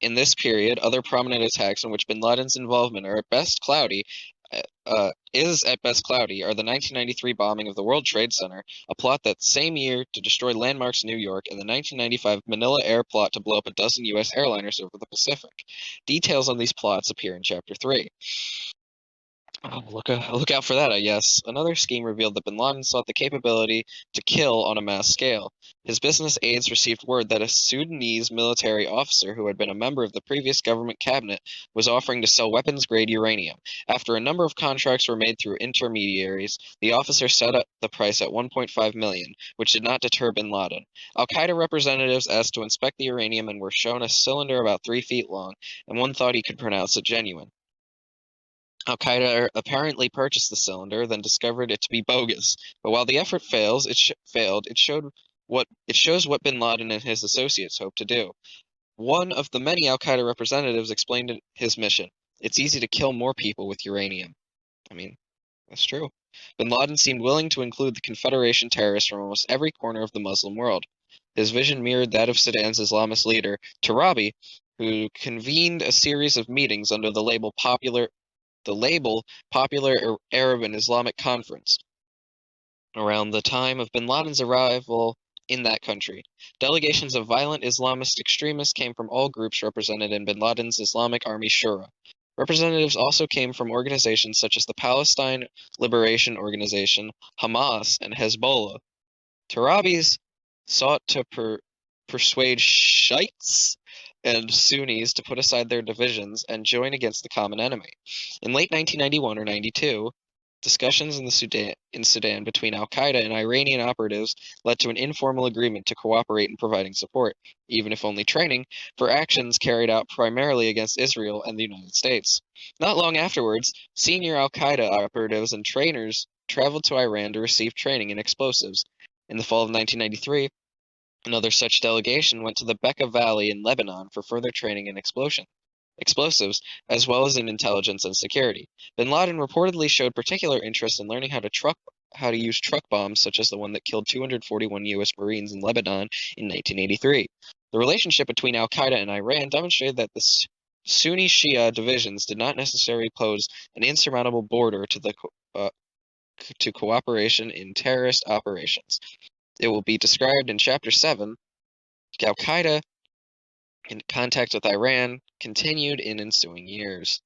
In this period, other prominent attacks in which bin Laden's involvement are at best cloudy are the 1993 bombing of the World Trade Center, a plot that same year to destroy landmarks in New York, and the 1995 Manila air plot to blow up a dozen U.S. airliners over the Pacific. Details on these plots appear in Chapter 3. Oh, look out for that, I guess. Another scheme revealed that bin Laden sought the capability to kill on a mass scale. His business aides received word that a Sudanese military officer who had been a member of the previous government cabinet was offering to sell weapons-grade uranium. After a number of contracts were made through intermediaries, the officer set up the price at $1.5 million, which did not deter bin Laden. Al-Qaeda representatives asked to inspect the uranium and were shown a cylinder about 3 feet long, and one thought he could pronounce it genuine. Al-Qaeda apparently purchased the cylinder, then discovered it to be bogus. But while the effort failed, it shows what bin Laden and his associates hoped to do. One of the many Al-Qaeda representatives explained his mission. It's easy to kill more people with uranium. I mean, that's true. Bin Laden seemed willing to include the Confederation terrorists from almost every corner of the Muslim world. His vision mirrored that of Sudan's Islamist leader, Tarabi, who convened a series of meetings under the label Popular Arab and Islamic Conference around the time of bin Laden's arrival in that country. Delegations of violent Islamist extremists came from all groups represented in bin Laden's Islamic Army Shura. Representatives also came from organizations such as the Palestine Liberation Organization, Hamas, and Hezbollah. Tarabis sought to persuade Shiites and Sunnis to put aside their divisions and join against the common enemy. In late 1991 or 92, discussions in Sudan between al-Qaeda and Iranian operatives led to an informal agreement to cooperate in providing support, even if only training, for actions carried out primarily against Israel and the United States. Not long afterwards, senior al-Qaeda operatives and trainers traveled to Iran to receive training in explosives. In the fall of 1993, another such delegation went to the Bekaa Valley in Lebanon for further training in explosives, as well as in intelligence and security. Bin Laden reportedly showed particular interest in learning how to use truck bombs, such as the one that killed 241 U.S. Marines in Lebanon in 1983. The relationship between al-Qaeda and Iran demonstrated that the Sunni Shia divisions did not necessarily pose an insurmountable border to cooperation in terrorist operations. It will be described in Chapter 7. Al-Qaeda, in contact with Iran, continued in ensuing years.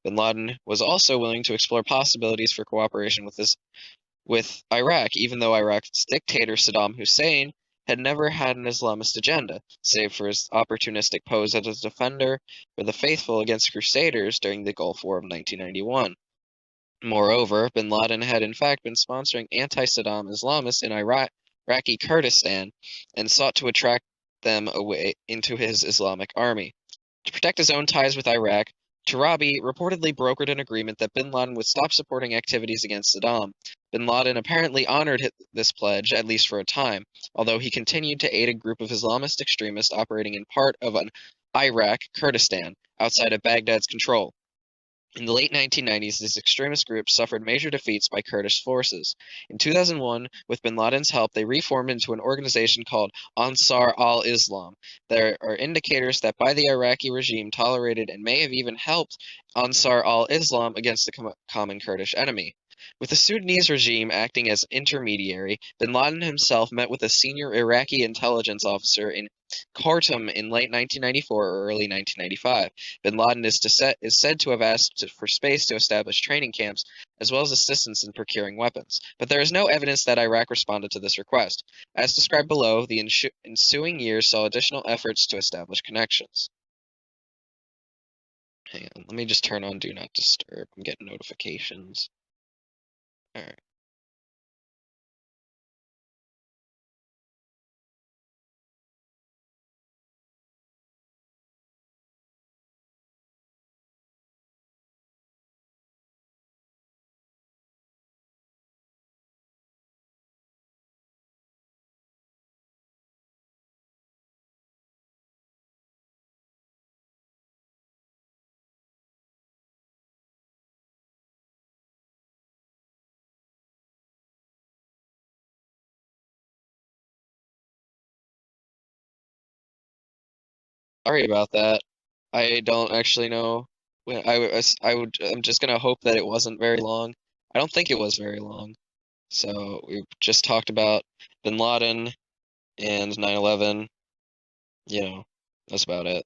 Bin Laden was also willing to explore possibilities for cooperation with Iraq, even though Iraq's dictator Saddam Hussein had never had an Islamist agenda, save for his opportunistic pose as a defender for the faithful against crusaders during the Gulf War of 1991. Moreover, bin Laden had in fact been sponsoring anti-Saddam Islamists in Iraqi Kurdistan and sought to attract them away into his Islamic army. To protect his own ties with Iraq, Tarabi reportedly brokered an agreement that bin Laden would stop supporting activities against Saddam. Bin Laden apparently honored this pledge, at least for a time, although he continued to aid a group of Islamist extremists operating in part of an Iraq, Kurdistan, outside of Baghdad's control. In the late 1990s, this extremist group suffered major defeats by Kurdish forces. In 2001, with bin Laden's help, they reformed into an organization called Ansar al-Islam. There are indicators that by the Iraqi regime tolerated and may have even helped Ansar al-Islam against the common Kurdish enemy. With the Sudanese regime acting as intermediary, bin Laden himself met with a senior Iraqi intelligence officer in Khartoum in late 1994 or early 1995. Bin Laden is said to have asked for space to establish training camps, as well as assistance in procuring weapons. But there is no evidence that Iraq responded to this request. As described below, the ensuing years saw additional efforts to establish connections. Hang on, let me just turn on Do Not Disturb. I'm getting notifications. All right. Sorry about that. I don't actually know when I'm just gonna hope that it wasn't very long. I don't think it was very long. So we just talked about bin Laden and 9/11. That's about it.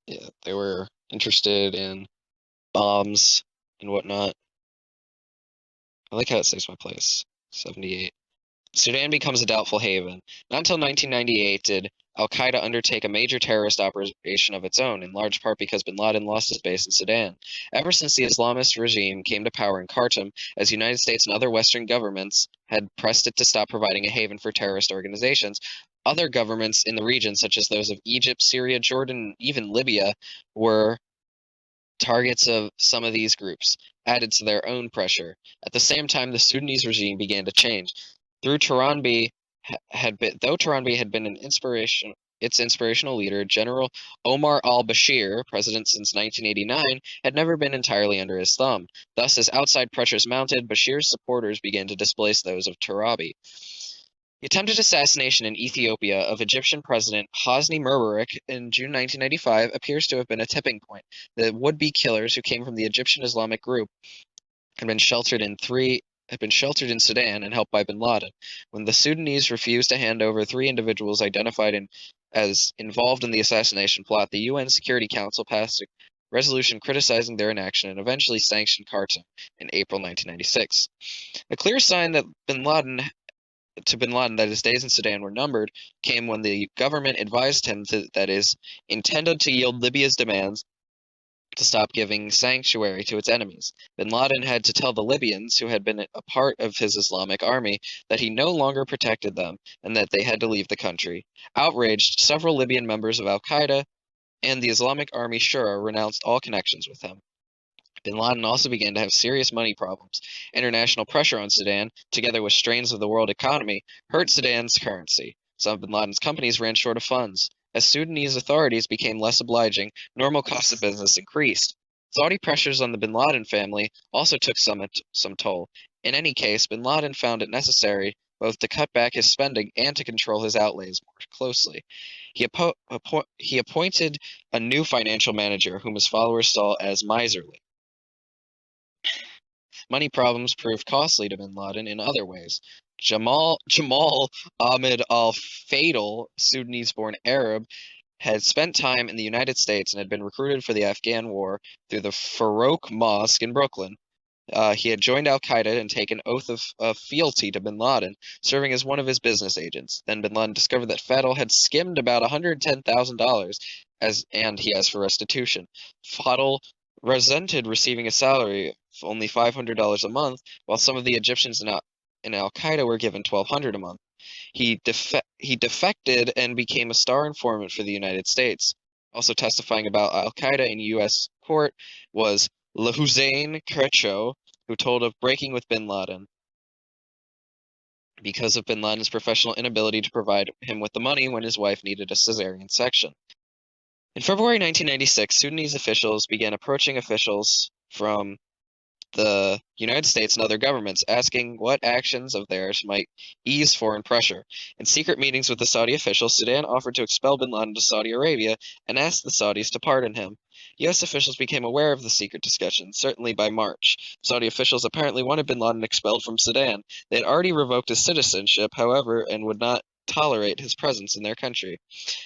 Yeah, they were interested in bombs and whatnot. I like how it saves my place. 78. Sudan becomes a doubtful haven. Not until 1998 did al-Qaeda undertake a major terrorist operation of its own, in large part because bin Laden lost his base in Sudan. Ever since the Islamist regime came to power in Khartoum, as the United States and other Western governments had pressed it to stop providing a haven for terrorist organizations, other governments in the region, such as those of Egypt, Syria, Jordan, and even Libya, were targets of some of these groups, added to their own pressure. At the same time, the Sudanese regime began to change. Though Taranbi had been its inspirational leader, General Omar al-Bashir, president since 1989, had never been entirely under his thumb. Thus, as outside pressures mounted, Bashir's supporters began to displace those of Tarabi. The attempted assassination in Ethiopia of Egyptian President Hosni Mubarak in June 1995 appears to have been a tipping point. The would-be killers, who came from the Egyptian Islamic group, had been sheltered in Sudan and helped by bin Laden. When the Sudanese refused to hand over three individuals identified as involved in the assassination plot, the UN Security Council passed a resolution criticizing their inaction and eventually sanctioned Khartoum in April 1996. A clear sign that bin Laden that his days in Sudan were numbered came when the government advised him that is intended to yield Libya's demands to stop giving sanctuary to its enemies. Bin Laden had to tell the Libyans, who had been a part of his Islamic army, that he no longer protected them and that they had to leave the country. Outraged, several Libyan members of al-Qaeda and the Islamic Army Shura renounced all connections with him. Bin Laden also began to have serious money problems. International pressure on Sudan, together with strains of the world economy, hurt Sudan's currency. Some of bin Laden's companies ran short of funds. As Sudanese authorities became less obliging, normal costs of business increased. Saudi pressures on the bin Laden family also took some toll. In any case, bin Laden found it necessary both to cut back his spending and to control his outlays more closely. He appointed a new financial manager whom his followers saw as miserly. Money problems proved costly to bin Laden in other ways. Jamal Ahmed al-Fadl, Sudanese-born Arab, had spent time in the United States and had been recruited for the Afghan war through the Farouk Mosque in Brooklyn. He had joined al-Qaeda and taken oath of fealty to bin Laden, serving as one of his business agents. Then bin Laden discovered that Fadl had skimmed about $110,000 and he asked for restitution. Fadl resented receiving a salary of only $500 a month, while some of the Egyptians in al-Qaeda were given $1,200 a month. He defected and became a star informant for the United States. Also testifying about al-Qaeda in U.S. court was Hussein Kircho, who told of breaking with bin Laden because of bin Laden's professional inability to provide him with the money when his wife needed a cesarean section. In February 1996, Sudanese officials began approaching officials from the United States and other governments, asking what actions of theirs might ease foreign pressure. In secret meetings with the Saudi officials, Sudan offered to expel bin Laden to Saudi Arabia and asked the Saudis to pardon him. U.S. officials became aware of the secret discussions, certainly by March. Saudi officials apparently wanted bin Laden expelled from Sudan. They had already revoked his citizenship, however, and would not tolerate his presence in their country.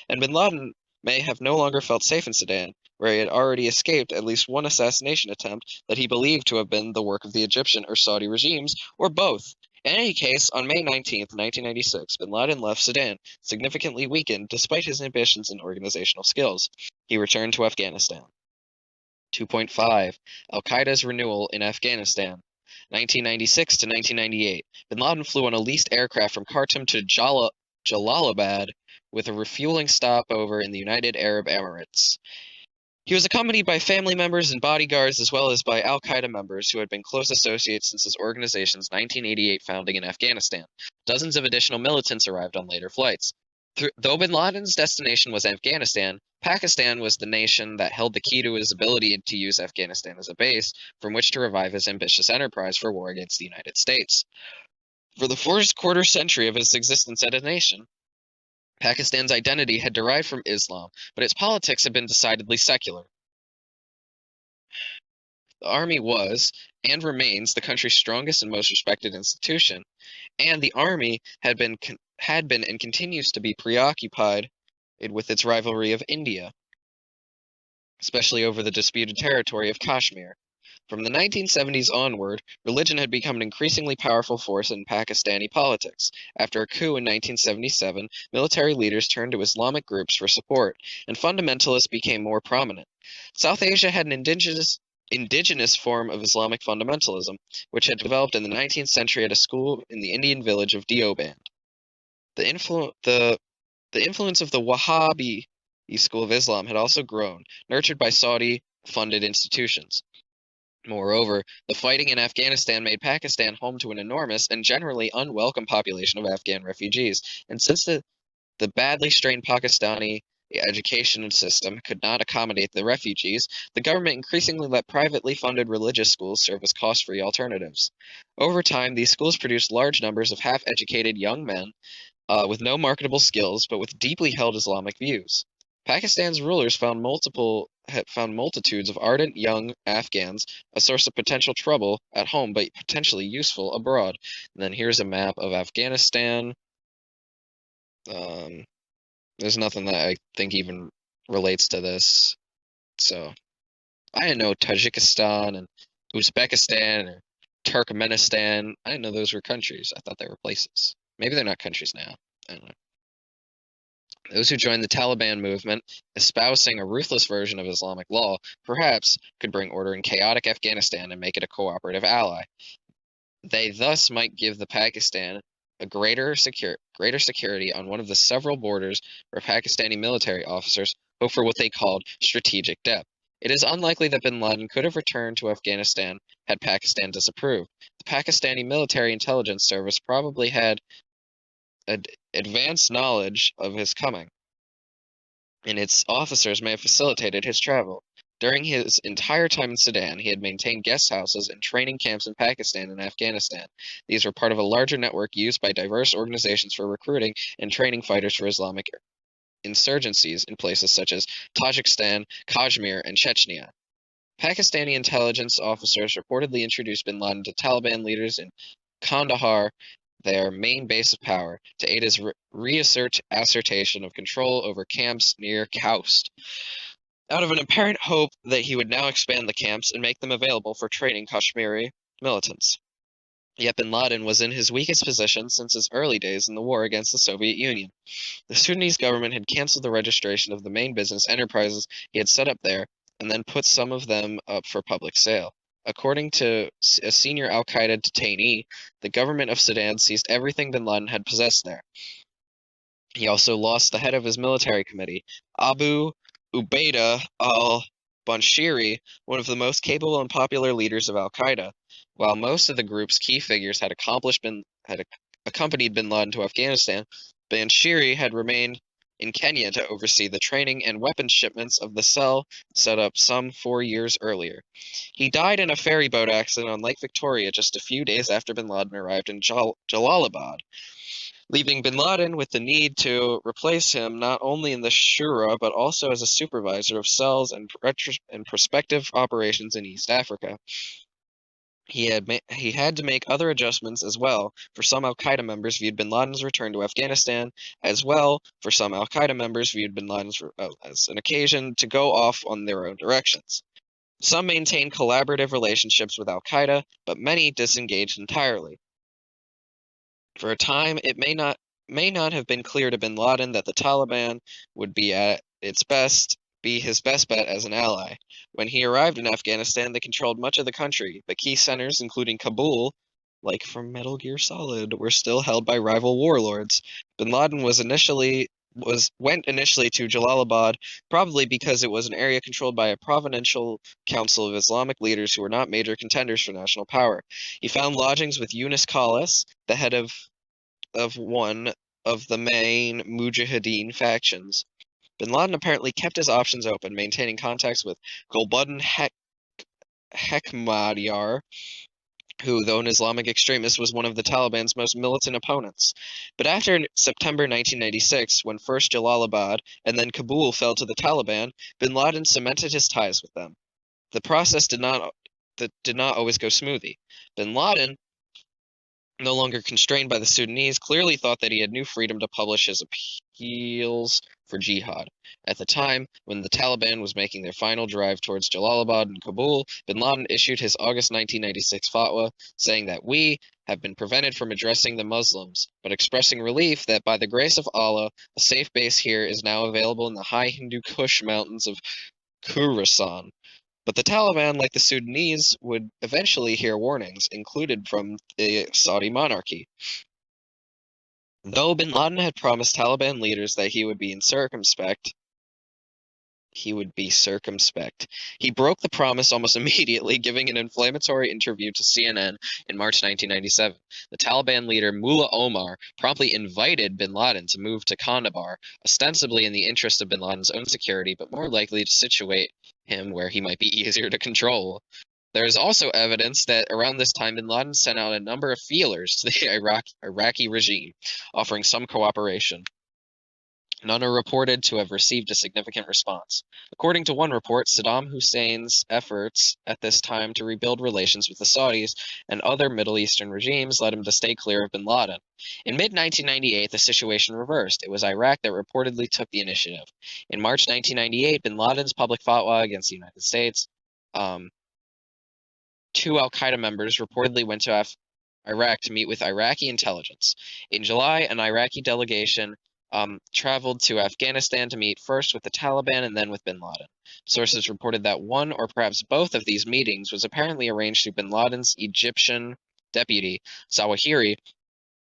And bin Laden may have no longer felt safe in Sudan, where he had already escaped at least one assassination attempt that he believed to have been the work of the Egyptian or Saudi regimes, or both. In any case, on May 19, 1996, bin Laden left Sudan, significantly weakened despite his ambitions and organizational skills. He returned to Afghanistan. 2.5. Al-Qaeda's renewal in Afghanistan. 1996 to 1998. Bin Laden flew on a leased aircraft from Khartoum to Jalalabad with a refueling stopover in the United Arab Emirates. He was accompanied by family members and bodyguards as well as by al-Qaeda members who had been close associates since his organization's 1988 founding in Afghanistan. Dozens of additional militants arrived on later flights. Though bin Laden's destination was Afghanistan, Pakistan was the nation that held the key to his ability to use Afghanistan as a base from which to revive his ambitious enterprise for war against the United States. For the first quarter century of its existence as a nation, Pakistan's identity had derived from Islam, but its politics had been decidedly secular. The army was, and remains, the country's strongest and most respected institution, and the army had been and continues to be preoccupied with its rivalry of India, especially over the disputed territory of Kashmir. From the 1970s onward, religion had become an increasingly powerful force in Pakistani politics. After a coup in 1977, military leaders turned to Islamic groups for support, and fundamentalists became more prominent. South Asia had an indigenous form of Islamic fundamentalism, which had developed in the 19th century at a school in the Indian village of Deoband. The influence of the Wahhabi school of Islam had also grown, nurtured by Saudi-funded institutions. Moreover, the fighting in Afghanistan made Pakistan home to an enormous and generally unwelcome population of Afghan refugees, and since the badly strained Pakistani education system could not accommodate the refugees, the government increasingly let privately funded religious schools serve as cost-free alternatives. Over time, these schools produced large numbers of half-educated young men with no marketable skills, but with deeply held Islamic views. Pakistan's rulers found multitudes of ardent young Afghans a source of potential trouble at home, but potentially useful abroad. And then here's a map of Afghanistan. There's nothing that I think even relates to this. So I didn't know Tajikistan and Uzbekistan or Turkmenistan. I didn't know those were countries. I thought they were places. Maybe they're not countries now. I don't know. Those who joined the Taliban movement, espousing a ruthless version of Islamic law, perhaps could bring order in chaotic Afghanistan and make it a cooperative ally. They thus might give the Pakistan a greater security on one of the several borders where Pakistani military officers hope for what they called strategic depth. It is unlikely that bin Laden could have returned to Afghanistan had Pakistan disapproved. The Pakistani military intelligence service probably had advanced knowledge of his coming, and its officers may have facilitated his travel. During his entire time in Sudan, he had maintained guest houses and training camps in Pakistan and Afghanistan. These were part of a larger network used by diverse organizations for recruiting and training fighters for Islamic insurgencies in places such as Tajikistan, Kashmir, and Chechnya. Pakistani intelligence officers reportedly introduced bin Laden to Taliban leaders in Kandahar, their main base of power, to aid his assertion of control over camps near Khost, out of an apparent hope that he would now expand the camps and make them available for training Kashmiri militants. Yet bin Laden was in his weakest position since his early days in the war against the Soviet Union. The Sudanese government had canceled the registration of the main business enterprises he had set up there, and then put some of them up for public sale. According to a senior al-Qaeda detainee, the government of Sudan seized everything bin Laden had possessed there. He also lost the head of his military committee, Abu Ubaidah al-Banshiri, one of the most capable and popular leaders of al-Qaeda. While most of the group's key figures had accompanied bin Laden to Afghanistan, Banshiri had remained in Kenya to oversee the training and weapons shipments of the cell set up some 4 years earlier. He died in a ferry boat accident on Lake Victoria just a few days after bin Laden arrived in Jalalabad, leaving bin Laden with the need to replace him not only in the Shura but also as a supervisor of cells and prospective operations in East Africa. He had to make other adjustments as well, for some al-Qaeda members viewed bin Laden's return to Afghanistan as well, for some al-Qaeda members viewed bin Laden's as an occasion to go off on their own directions. Some maintained collaborative relationships with al-Qaeda, but many disengaged entirely. For a time, it may not have been clear to bin Laden that the Taliban would be his best bet as an ally. When he arrived in Afghanistan, they controlled much of the country, but key centers, including Kabul, like from Metal Gear Solid, were still held by rival warlords. Bin Laden went initially to Jalalabad, probably because it was an area controlled by a provincial council of Islamic leaders who were not major contenders for national power. He found lodgings with Yunus Khalis, the head of one of the main Mujahideen factions. Bin Laden apparently kept his options open, maintaining contacts with Gulbuddin Hekmatyar, who, though an Islamic extremist, was one of the Taliban's most militant opponents. But after September 1996, when first Jalalabad and then Kabul fell to the Taliban, bin Laden cemented his ties with them. The process did not always go smoothly. Bin Laden, no longer constrained by the Sudanese, clearly thought that he had new freedom to publish his appeals for jihad. At the time, when the Taliban was making their final drive towards Jalalabad and Kabul, bin Laden issued his August 1996 fatwa, saying that we have been prevented from addressing the Muslims, but expressing relief that by the grace of Allah, a safe base here is now available in the high Hindu Kush mountains of Khorasan. But the Taliban, like the Sudanese, would eventually hear warnings, included from the Saudi monarchy. Though bin Laden had promised Taliban leaders that he would be circumspect. He broke the promise almost immediately, giving an inflammatory interview to CNN in March 1997. The Taliban leader Mullah Omar promptly invited bin Laden to move to Kandahar, ostensibly in the interest of bin Laden's own security, but more likely to situate him where he might be easier to control. There is also evidence that around this time bin Laden sent out a number of feelers to the Iraqi regime, offering some cooperation. None are reported to have received a significant response. According to one report, Saddam Hussein's efforts at this time to rebuild relations with the Saudis and other Middle Eastern regimes led him to stay clear of bin Laden. In mid-1998, the situation reversed. It was Iraq that reportedly took the initiative. In March 1998, bin Laden's public fatwa against the United States, two al-Qaeda members reportedly went to Iraq to meet with Iraqi intelligence. In July, an Iraqi delegation traveled to Afghanistan to meet first with the Taliban and then with bin Laden. Sources reported that one or perhaps both of these meetings was apparently arranged through bin Laden's Egyptian deputy, Zawahiri,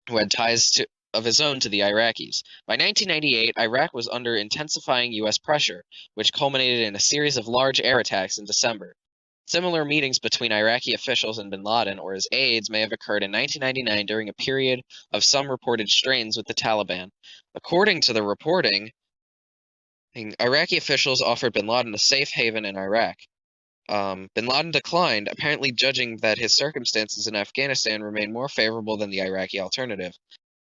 who had ties of his own to the Iraqis. By 1998, Iraq was under intensifying U.S. pressure, which culminated in a series of large air attacks in December. Similar meetings between Iraqi officials and bin Laden or his aides may have occurred in 1999 during a period of some reported strains with the Taliban. According to the reporting, Iraqi officials offered bin Laden a safe haven in Iraq. Bin Laden declined, apparently judging that his circumstances in Afghanistan remained more favorable than the Iraqi alternative.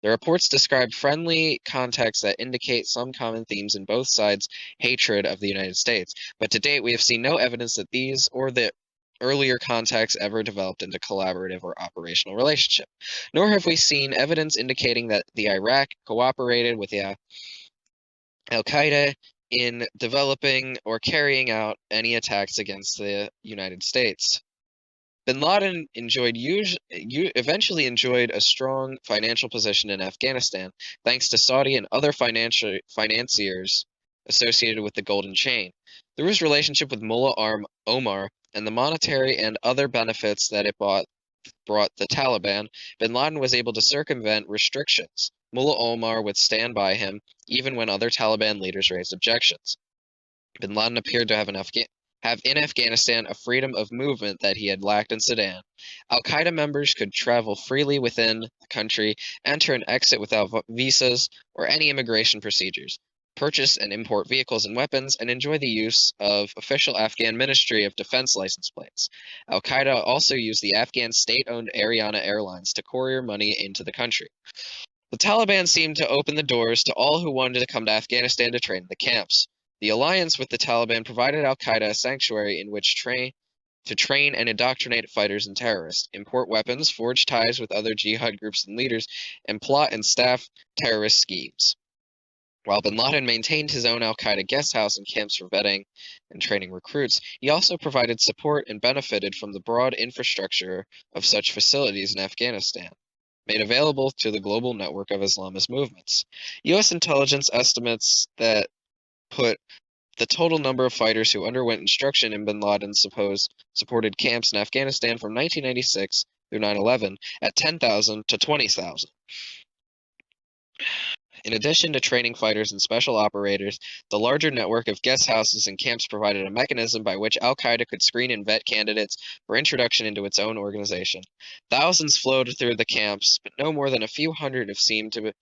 The reports describe friendly contacts that indicate some common themes in both sides' hatred of the United States, but to date we have seen no evidence that these or the earlier contacts ever developed into collaborative or operational relationship. Nor have we seen evidence indicating that the Iraq cooperated with the al-Qaeda in developing or carrying out any attacks against the United States. Bin Laden eventually enjoyed a strong financial position in Afghanistan, thanks to Saudi and other financiers associated with the Golden Chain. Through his relationship with Mullah Omar and the monetary and other benefits that it brought the Taliban, bin Laden was able to circumvent restrictions. Mullah Omar would stand by him even when other Taliban leaders raised objections. Bin Laden appeared to have in Afghanistan a freedom of movement that he had lacked in Sudan. Al-Qaeda members could travel freely within the country, enter and exit without visas or any immigration procedures, purchase and import vehicles and weapons, and enjoy the use of official Afghan Ministry of Defense license plates. Al-Qaeda also used the Afghan state-owned Ariana Airlines to courier money into the country. The Taliban seemed to open the doors to all who wanted to come to Afghanistan to train in the camps. The alliance with the Taliban provided al-Qaeda a sanctuary in which to train and indoctrinate fighters and terrorists, import weapons, forge ties with other jihad groups and leaders, and plot and staff terrorist schemes. While bin Laden maintained his own al-Qaeda guest house and camps for vetting and training recruits, he also provided support and benefited from the broad infrastructure of such facilities in Afghanistan, made available to the global network of Islamist movements. U.S. intelligence estimates that put the total number of fighters who underwent instruction in bin Laden's supported camps in Afghanistan from 1996 through 9/11 at 10,000 to 20,000. In addition to training fighters and special operators, the larger network of guest houses and camps provided a mechanism by which al-Qaeda could screen and vet candidates for introduction into its own organization. Thousands flowed through the camps, but no more than a few hundred have seemed to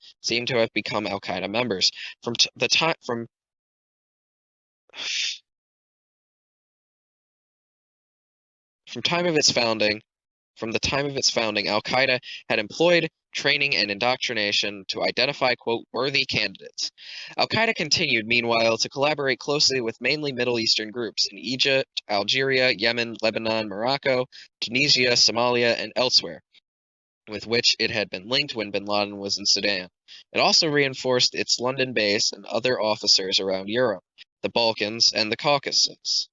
have become al-Qaeda members. From the time of its founding, al-Qaeda had employed training and indoctrination to identify, quote, worthy candidates. Al-Qaeda continued, meanwhile, to collaborate closely with mainly Middle Eastern groups in Egypt, Algeria, Yemen, Lebanon, Morocco, Tunisia, Somalia, and elsewhere, with which it had been linked when bin Laden was in Sudan. It also reinforced its London base and other officers around Europe, the Balkans, and the Caucasus.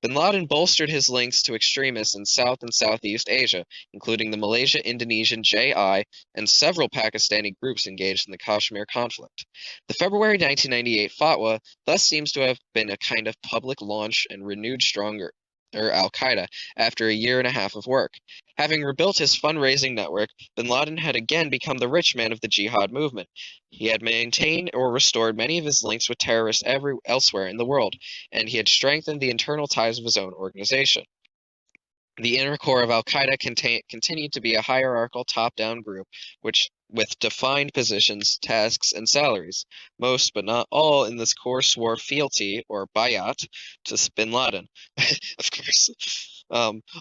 Bin Laden bolstered his links to extremists in South and Southeast Asia, including the Malaysia-Indonesian JI and several Pakistani groups engaged in the Kashmir conflict. The February 1998 fatwa thus seems to have been a kind of public launch and renewed stronger al-Qaeda after a year and a half of work. Having rebuilt his fundraising network, bin Laden had again become the rich man of the jihad movement. He had maintained or restored many of his links with terrorists elsewhere in the world, and he had strengthened the internal ties of his own organization. The inner core of al-Qaeda continued to be a hierarchical top-down group, with defined positions, tasks, and salaries. Most, but not all, in this core swore fealty, or bayat, to bin Laden. Of course.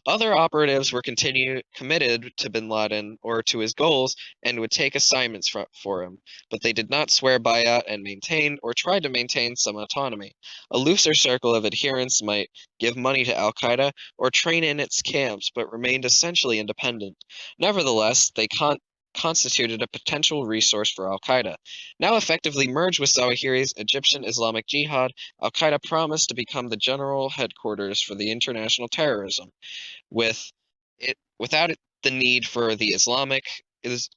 Other operatives were committed to bin Laden or to his goals and would take assignments for him, but they did not swear bayat and maintained or tried to maintain some autonomy. A looser circle of adherents might give money to al-Qaeda or train in its camps, but remained essentially independent. Nevertheless, they constituted a potential resource for al-Qaeda. Now effectively merged with Zawahiri's Egyptian Islamic Jihad, al-Qaeda promised to become the general headquarters for the international terrorism, without the need for the Islamic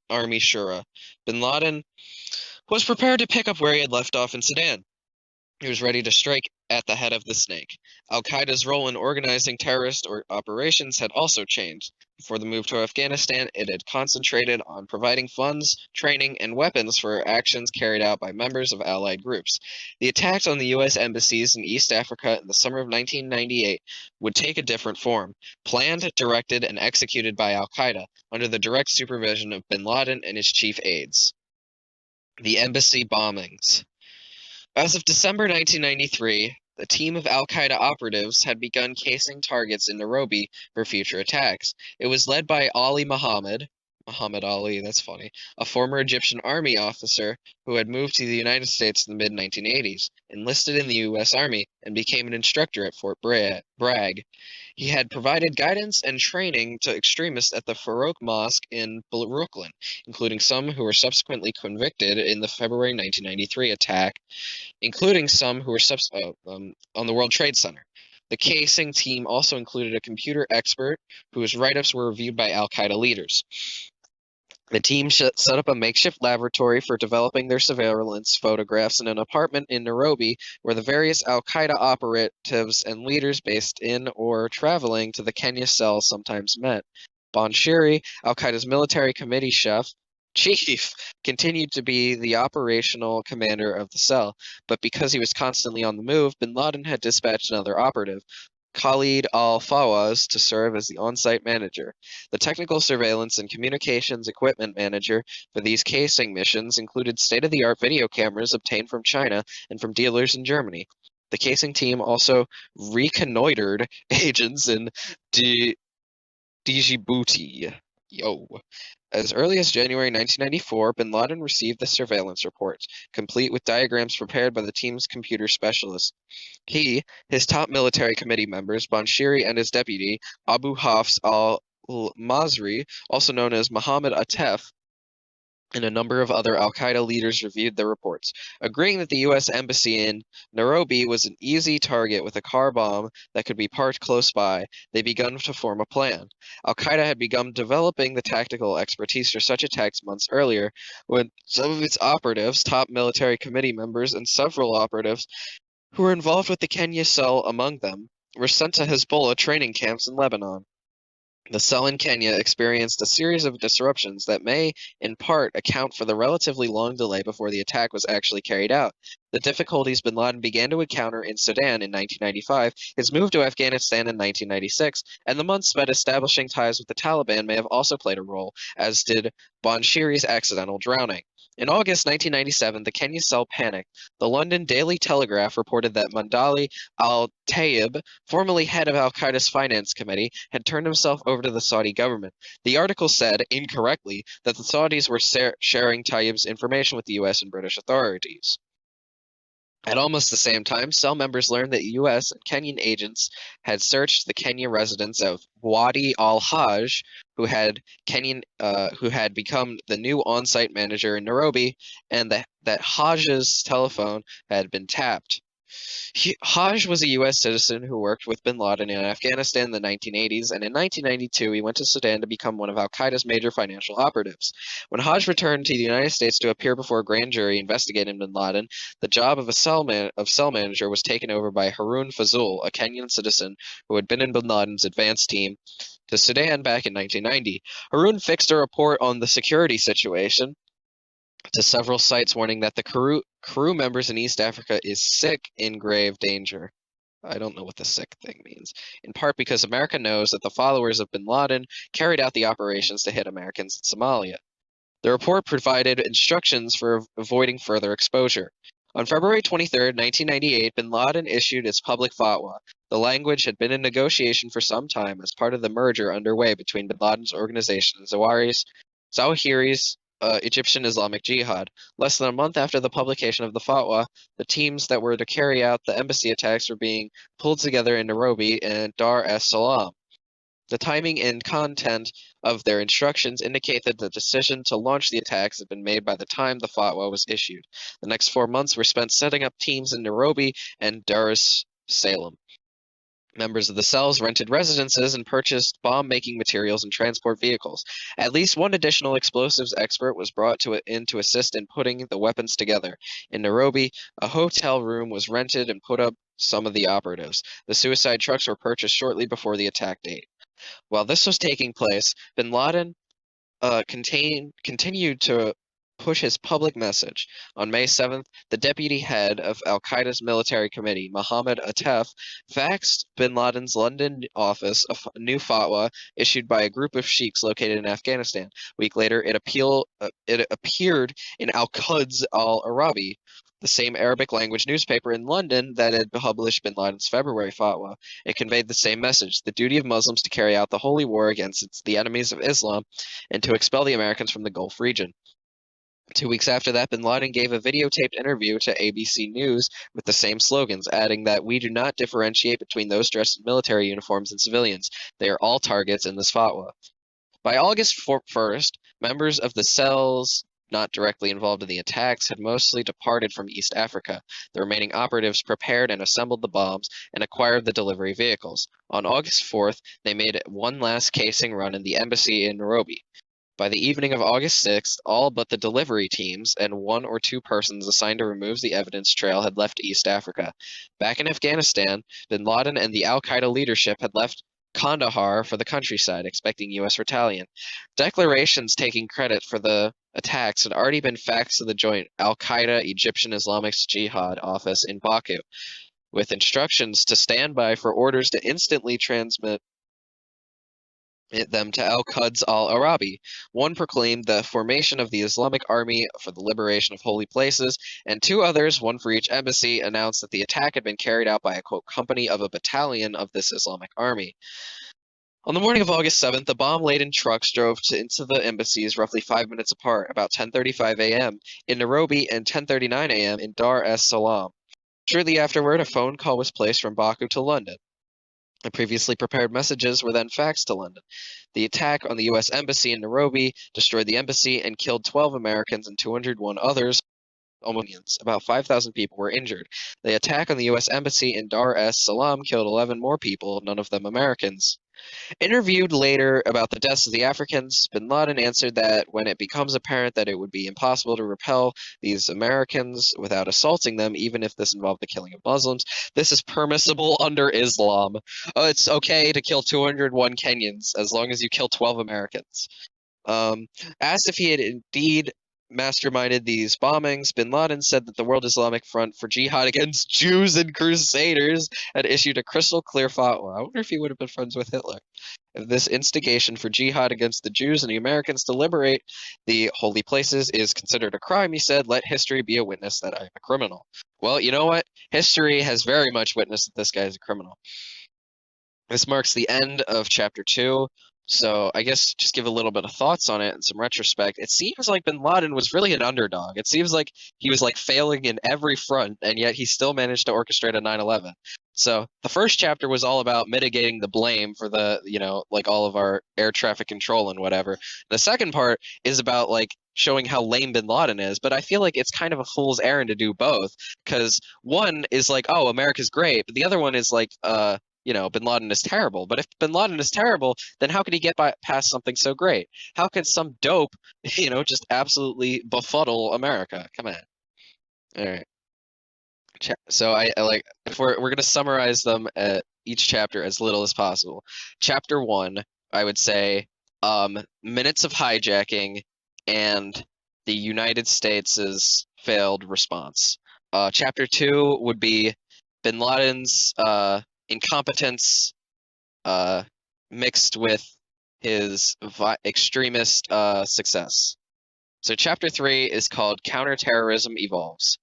Army Shura. Bin Laden was prepared to pick up where he had left off in Sudan. He was ready to strike at the head of the snake. Al-Qaeda's role in organizing terrorist operations had also changed. Before the move to Afghanistan, it had concentrated on providing funds, training, and weapons for actions carried out by members of allied groups. The attacks on the U.S. embassies in East Africa in the summer of 1998 would take a different form, planned, directed, and executed by al-Qaeda under the direct supervision of bin Laden and his chief aides. The embassy bombings. As of December 1993, a team of al-Qaeda operatives had begun casing targets in Nairobi for future attacks. It was led by Muhammad Ali, that's funny, a former Egyptian army officer who had moved to the United States in the mid-1980s, enlisted in the U.S. Army, and became an instructor at Fort Bragg. He had provided guidance and training to extremists at the Farouk Mosque in Brooklyn, including some who were subsequently convicted in the February 1993 attack, including some who were on the World Trade Center. The casing team also included a computer expert whose write-ups were reviewed by al-Qaeda leaders. The team set up a makeshift laboratory for developing their surveillance photographs in an apartment in Nairobi, where the various al-Qaeda operatives and leaders based in or traveling to the Kenya cell sometimes met. Bonshiri, al-Qaeda's military committee chief, continued to be the operational commander of the cell, but because he was constantly on the move, bin Laden had dispatched another operative, Khalid al-Fawaz, to serve as the on-site manager. The technical surveillance and communications equipment manager for these casing missions included state-of-the-art video cameras obtained from China and from dealers in Germany. The casing team also reconnoitered agents in Djibouti. Yo. As early as January 1994, bin Laden received the surveillance reports, complete with diagrams prepared by the team's computer specialists. He, his top military committee members, Bonshiri, and his deputy, Abu Hafs al-Masri, also known as Mohammed Atef, and a number of other al-Qaeda leaders reviewed the reports, agreeing that the U.S. Embassy in Nairobi was an easy target with a car bomb that could be parked close by. They began to form a plan. Al-Qaeda had begun developing the tactical expertise for such attacks months earlier, when some of its operatives, top military committee members, and several operatives who were involved with the Kenya cell among them, were sent to Hezbollah training camps in Lebanon. The cell in Kenya experienced a series of disruptions that may, in part, account for the relatively long delay before the attack was actually carried out. The difficulties bin Laden began to encounter in Sudan in 1995, his move to Afghanistan in 1996, and the months spent establishing ties with the Taliban may have also played a role, as did Bonshiri's accidental drowning. In August 1997, the Kenya cell panicked. The London Daily Telegraph reported that Mandali al-Tayyib, formerly head of al-Qaeda's finance committee, had turned himself over to the Saudi government. The article said, incorrectly, that the Saudis were sharing Tayyib's information with the U.S. and British authorities. At almost the same time, cell members learned that U.S. and Kenyan agents had searched the Kenya residence of Wadi al-Hajj, who had become the new on-site manager in Nairobi, and that Hajj's telephone had been tapped. Hajj was a U.S. citizen who worked with bin Laden in Afghanistan in the 1980s, and in 1992 he went to Sudan to become one of al-Qaeda's major financial operatives. When Hajj returned to the United States to appear before a grand jury investigating bin Laden, the job of cell manager was taken over by Harun Fazul, a Kenyan citizen who had been in bin Laden's advance team to Sudan back in 1990. Harun fixed a report on the security situation to several sites, warning that the crew members in East Africa is sick, in grave danger. I don't know what the sick thing means. In part because America knows that the followers of bin Laden carried out the operations to hit Americans in Somalia. The report provided instructions for avoiding further exposure. On February 23, 1998, bin Laden issued his public fatwa. The language had been in negotiation for some time as part of the merger underway between bin Laden's organization and Zawahiri's Egyptian Islamic Jihad. Less than a month after the publication of the fatwa, the teams that were to carry out the embassy attacks were being pulled together in Nairobi and Dar es Salaam. The timing and content of their instructions indicate that the decision to launch the attacks had been made by the time the fatwa was issued. The next 4 months were spent setting up teams in Nairobi and Dar es Salaam. Members of the cells rented residences and purchased bomb-making materials and transport vehicles. At least one additional explosives expert was brought in to assist in putting the weapons together. In Nairobi, a hotel room was rented and put up some of the operatives. The suicide trucks were purchased shortly before the attack date. While this was taking place, bin Laden continued to push his public message. On May 7th, the deputy head of al-Qaeda's military committee, Mohammed Atef, faxed bin Laden's London office a new fatwa issued by a group of sheiks located in Afghanistan. A week later, it appeared in Al-Quds Al-Arabi, the same Arabic-language newspaper in London that had published bin Laden's February fatwa. It conveyed the same message: the duty of Muslims to carry out the holy war against the enemies of Islam and to expel the Americans from the Gulf region. 2 weeks after that, bin Laden gave a videotaped interview to ABC News with the same slogans, adding that we do not differentiate between those dressed in military uniforms and civilians. They are all targets in this fatwa. By August 1st, members of the cells not directly involved in the attacks had mostly departed from East Africa. The remaining operatives prepared and assembled the bombs and acquired the delivery vehicles. On August 4th, they made one last casing run in the embassy in Nairobi. By the evening of August 6th, all but the delivery teams and one or two persons assigned to remove the evidence trail had left East Africa. Back in Afghanistan, bin Laden and the al-Qaeda leadership had left Kandahar for the countryside, expecting U.S. retaliation. Declarations taking credit for the attacks had already been faxed to the joint al-Qaeda Egyptian Islamic Jihad office in Baku, with instructions to stand by for orders to instantly transmit them to al-Quds al-Arabi. One proclaimed the formation of the Islamic Army for the liberation of holy places, and two others, one for each embassy, announced that the attack had been carried out by a quote, company of a battalion of this Islamic Army. On the morning of August 7th, the bomb-laden trucks drove into the embassies roughly 5 minutes apart, about 10:35 a.m. in Nairobi and 10:39 a.m. in Dar es Salaam. Shortly afterward, a phone call was placed from Baku to London. The previously prepared messages were then faxed to London. The attack on the U.S. Embassy in Nairobi destroyed the embassy and killed 12 Americans and 201 others. About 5,000 people were injured. The attack on the U.S. Embassy in Dar es Salaam killed 11 more people, none of them Americans. Interviewed later about the deaths of the Africans, bin Laden answered that when it becomes apparent that it would be impossible to repel these Americans without assaulting them, even if this involved the killing of Muslims, this is permissible under Islam. It's okay to kill 201 Kenyans as long as you kill 12 Americans. Asked if he had indeed masterminded these bombings, bin Laden said that the World Islamic Front for Jihad against Jews and Crusaders had issued a crystal clear fatwa. I wonder if he would have been friends with Hitler. If this instigation for jihad against the Jews and the Americans to liberate the holy places is considered a crime, he said, let history be a witness that I am a criminal. Well, you know what? History has very much witnessed that this guy is a criminal. This marks the end of chapter 2. So I guess just give a little bit of thoughts on it and some retrospect. It seems like bin Laden was really an underdog. It seems like he was like failing in every front, and yet he still managed to orchestrate a 9/11. So the first chapter was all about mitigating the blame for the, like all of our air traffic control and whatever. The second part is about like showing how lame bin Laden is, but I feel like it's kind of a fool's errand to do both, because one is like, oh, America's great, but the other one is like, bin Laden is terrible. But if bin Laden is terrible, then how could he get past something so great? How could some dope, just absolutely befuddle America? Come on. All right. So I like, if we're gonna summarize them at each chapter as little as possible. Chapter 1, I would say, minutes of hijacking and the United States' failed response. Chapter 2 would be bin Laden's incompetence mixed with his extremist success. So chapter 3 is called Counterterrorism Evolves.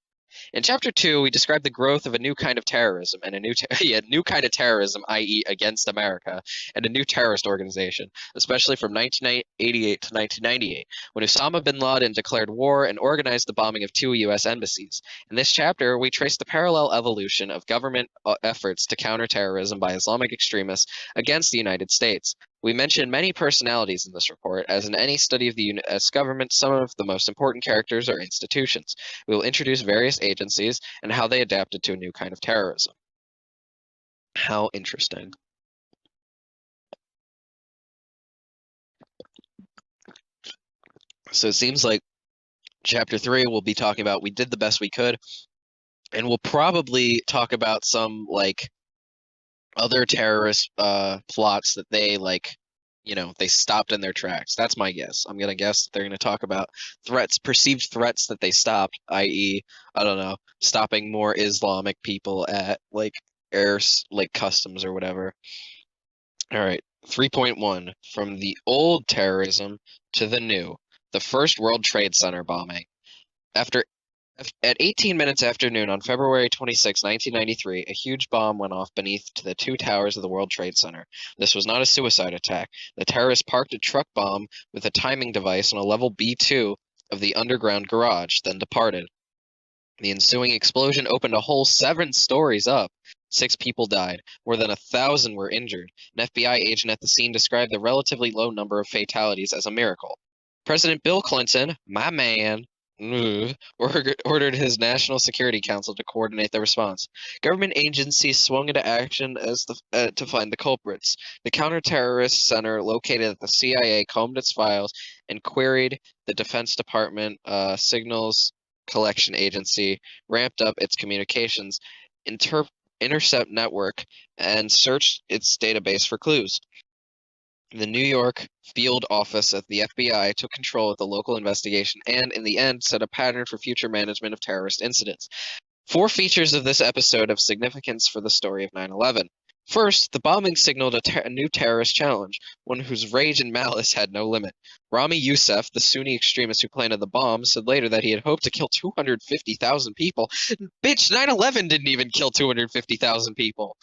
In chapter 2, we describe the growth of a new kind of terrorism and a new kind of terrorism, i.e., against America, and a new terrorist organization, especially from 1988 to 1998, when Osama bin Laden declared war and organized the bombing of 2 U.S. embassies. In this chapter, we trace the parallel evolution of government efforts to counter terrorism by Islamic extremists against the United States. We mention many personalities in this report, as in any study of the U.S. government, some of the most important characters are institutions. We will introduce various agencies and how they adapted to a new kind of terrorism. How interesting. So it seems like chapter 3 we'll be talking about we did the best we could, and we'll probably talk about some like other terrorist plots that they they stopped in their tracks. That's my guess. I'm gonna guess that they're gonna talk about perceived threats that they stopped, i.e., I don't know, stopping more Islamic people at like customs or whatever. All right, 3.1, from the old terrorism to the new, the first World Trade Center bombing. At 18 minutes after noon on February 26, 1993, a huge bomb went off beneath the 2 towers of the World Trade Center. This was not a suicide attack. The terrorists parked a truck bomb with a timing device on a level B2 of the underground garage, then departed. The ensuing explosion opened a hole 7 stories up. 6 people died. More than 1,000 were injured. An FBI agent at the scene described the relatively low number of fatalities as a miracle. President Bill Clinton, my man, ordered his National Security Council to coordinate the response. Government agencies swung into action to find the culprits. The Counterterrorist Center, located at the CIA, combed its files and queried the Defense Department Signals Collection Agency, ramped up its communications, intercept network, and searched its database for clues. The New York field office of the FBI took control of the local investigation and, in the end, set a pattern for future management of terrorist incidents. 4 features of this episode of significance for the story of 9/11. First, the bombing signaled a new terrorist challenge, one whose rage and malice had no limit. Rami Youssef, the Sunni extremist who planted the bomb, said later that he had hoped to kill 250,000 people. Bitch, 9/11 didn't even kill 250,000 people.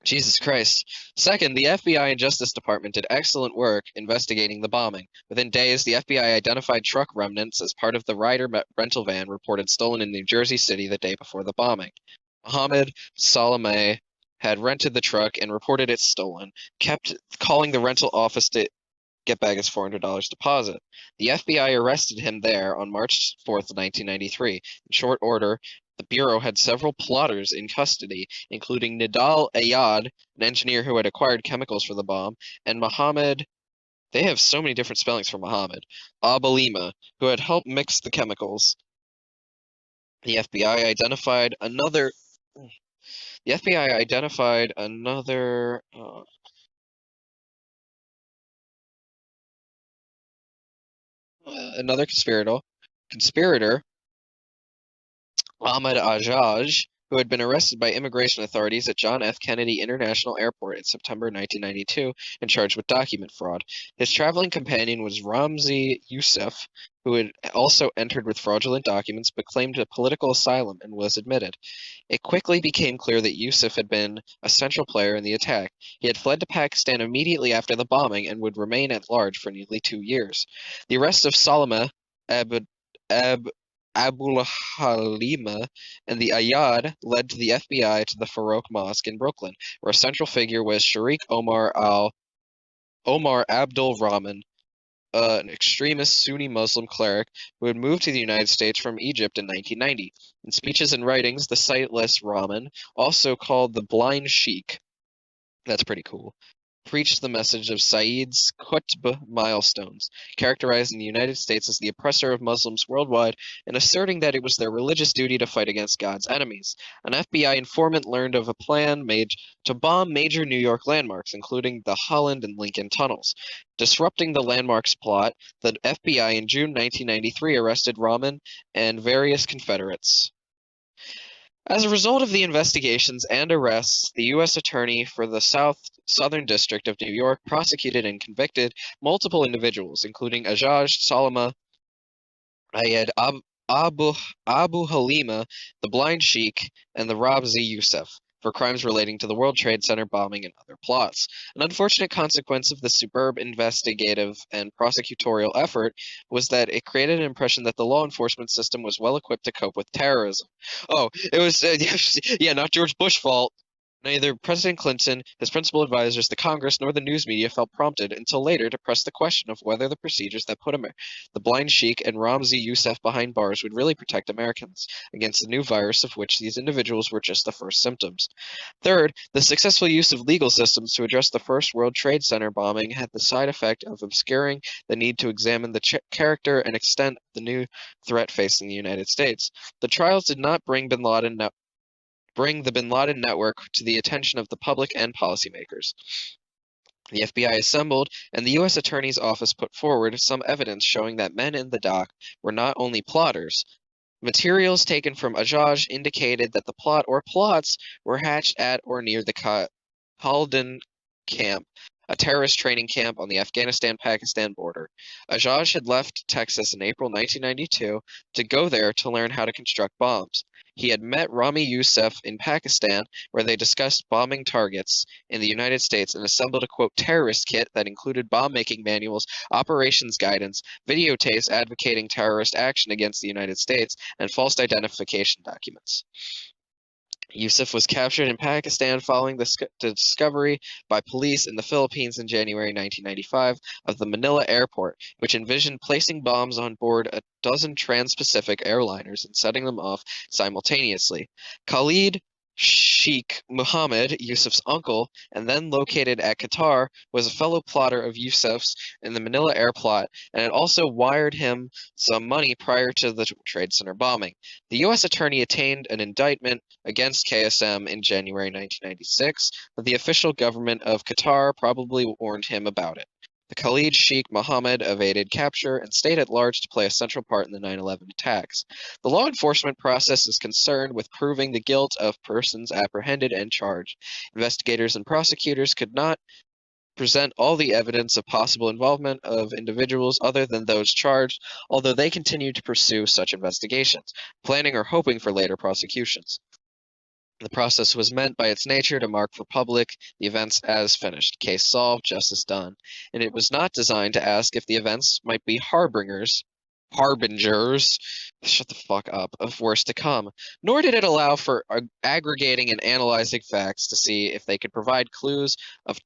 Jesus Christ. Second, the FBI and Justice Department did excellent work investigating the bombing. Within days, the FBI identified truck remnants as part of the Ryder rental van reported stolen in New Jersey City the day before the bombing. Mohammed Salameh had rented the truck and reported it stolen, kept calling the rental office to get back his $400 deposit. The FBI arrested him there on March 4th, 1993. In short order, the Bureau had several plotters in custody, including Nidal Ayad, an engineer who had acquired chemicals for the bomb, and Mohammed, they have so many different spellings for Mohammed, Abalima, who had helped mix the chemicals. The FBI identified another the FBI identified another conspirator, Ahmed Ajaj, who had been arrested by immigration authorities at John F. Kennedy International Airport in September 1992 and charged with document fraud. His traveling companion was Ramzi Youssef, who had also entered with fraudulent documents but claimed a political asylum and was admitted. It quickly became clear that Youssef had been a central player in the attack. He had fled to Pakistan immediately after the bombing and would remain at large for nearly 2 years. The arrest of Salama Ab Abul Halima and the Ayad led to the FBI to the Farouk Mosque in Brooklyn, where a central figure was Sharik Omar Abdul Rahman, an extremist Sunni Muslim cleric who had moved to the United States from Egypt in 1990. In speeches and writings, the sightless Rahman, also called the Blind Sheikh, that's pretty cool, preached the message of Said's Qutb milestones, characterizing the United States as the oppressor of Muslims worldwide and asserting that it was their religious duty to fight against God's enemies. An FBI informant learned of a plan made to bomb major New York landmarks, including the Holland and Lincoln tunnels. Disrupting the landmarks plot, the FBI in June 1993 arrested Rahman and various Confederates. As a result of the investigations and arrests, the U.S. Attorney for the Southern District of New York prosecuted and convicted multiple individuals, including Ajaj Salama, Ayed Abu Halima, the Blind Sheikh, and the Rabzi Youssef, for crimes relating to the World Trade Center bombing and other plots. An unfortunate consequence of the superb investigative and prosecutorial effort was that it created an impression that the law enforcement system was well equipped to cope with terrorism. Oh, it was, yeah, not George Bush's fault. Neither President Clinton, his principal advisors, the Congress, nor the news media felt prompted until later to press the question of whether the procedures that put the Blind Sheikh and Ramzi Youssef behind bars would really protect Americans against the new virus of which these individuals were just the first symptoms. Third, the successful use of legal systems to address the first World Trade Center bombing had the side effect of obscuring the need to examine the character and extent of the new threat facing the United States. The trials did not bring the Bin Laden network to the attention of the public and policymakers. The FBI assembled, and the U.S. Attorney's Office put forward some evidence showing that men in the dock were not only plotters. Materials taken from Ajaj indicated that the plot or plots were hatched at or near the Halden camp, a terrorist training camp on the Afghanistan-Pakistan border. Ajaj had left Texas in April 1992 to go there to learn how to construct bombs. He had met Rami Youssef in Pakistan, where they discussed bombing targets in the United States and assembled a, quote, terrorist kit that included bomb-making manuals, operations guidance, videotapes advocating terrorist action against the United States, and false identification documents. Yusuf was captured in Pakistan following the discovery by police in the Philippines in January 1995 of the Manila airport, which envisioned placing bombs on board a dozen trans-Pacific airliners and setting them off simultaneously. Khalid Sheikh Mohammed, Yusuf's uncle, and then located at Qatar, was a fellow plotter of Yusuf's in the Manila air plot and had also wired him some money prior to the Trade Center bombing. The U.S. attorney attained an indictment against KSM in January 1996, but the official government of Qatar probably warned him about it. The Khalid Sheikh Mohammed evaded capture and stayed at large to play a central part in the 9/11 attacks. The law enforcement process is concerned with proving the guilt of persons apprehended and charged. Investigators and prosecutors could not present all the evidence of possible involvement of individuals other than those charged, although they continue to pursue such investigations, planning or hoping for later prosecutions. The process was meant by its nature to mark for public the events as finished, case solved, justice done, and it was not designed to ask if the events might be harbingers, shut the fuck up, of worse to come, nor did it allow for aggregating and analyzing facts to see if they could provide clues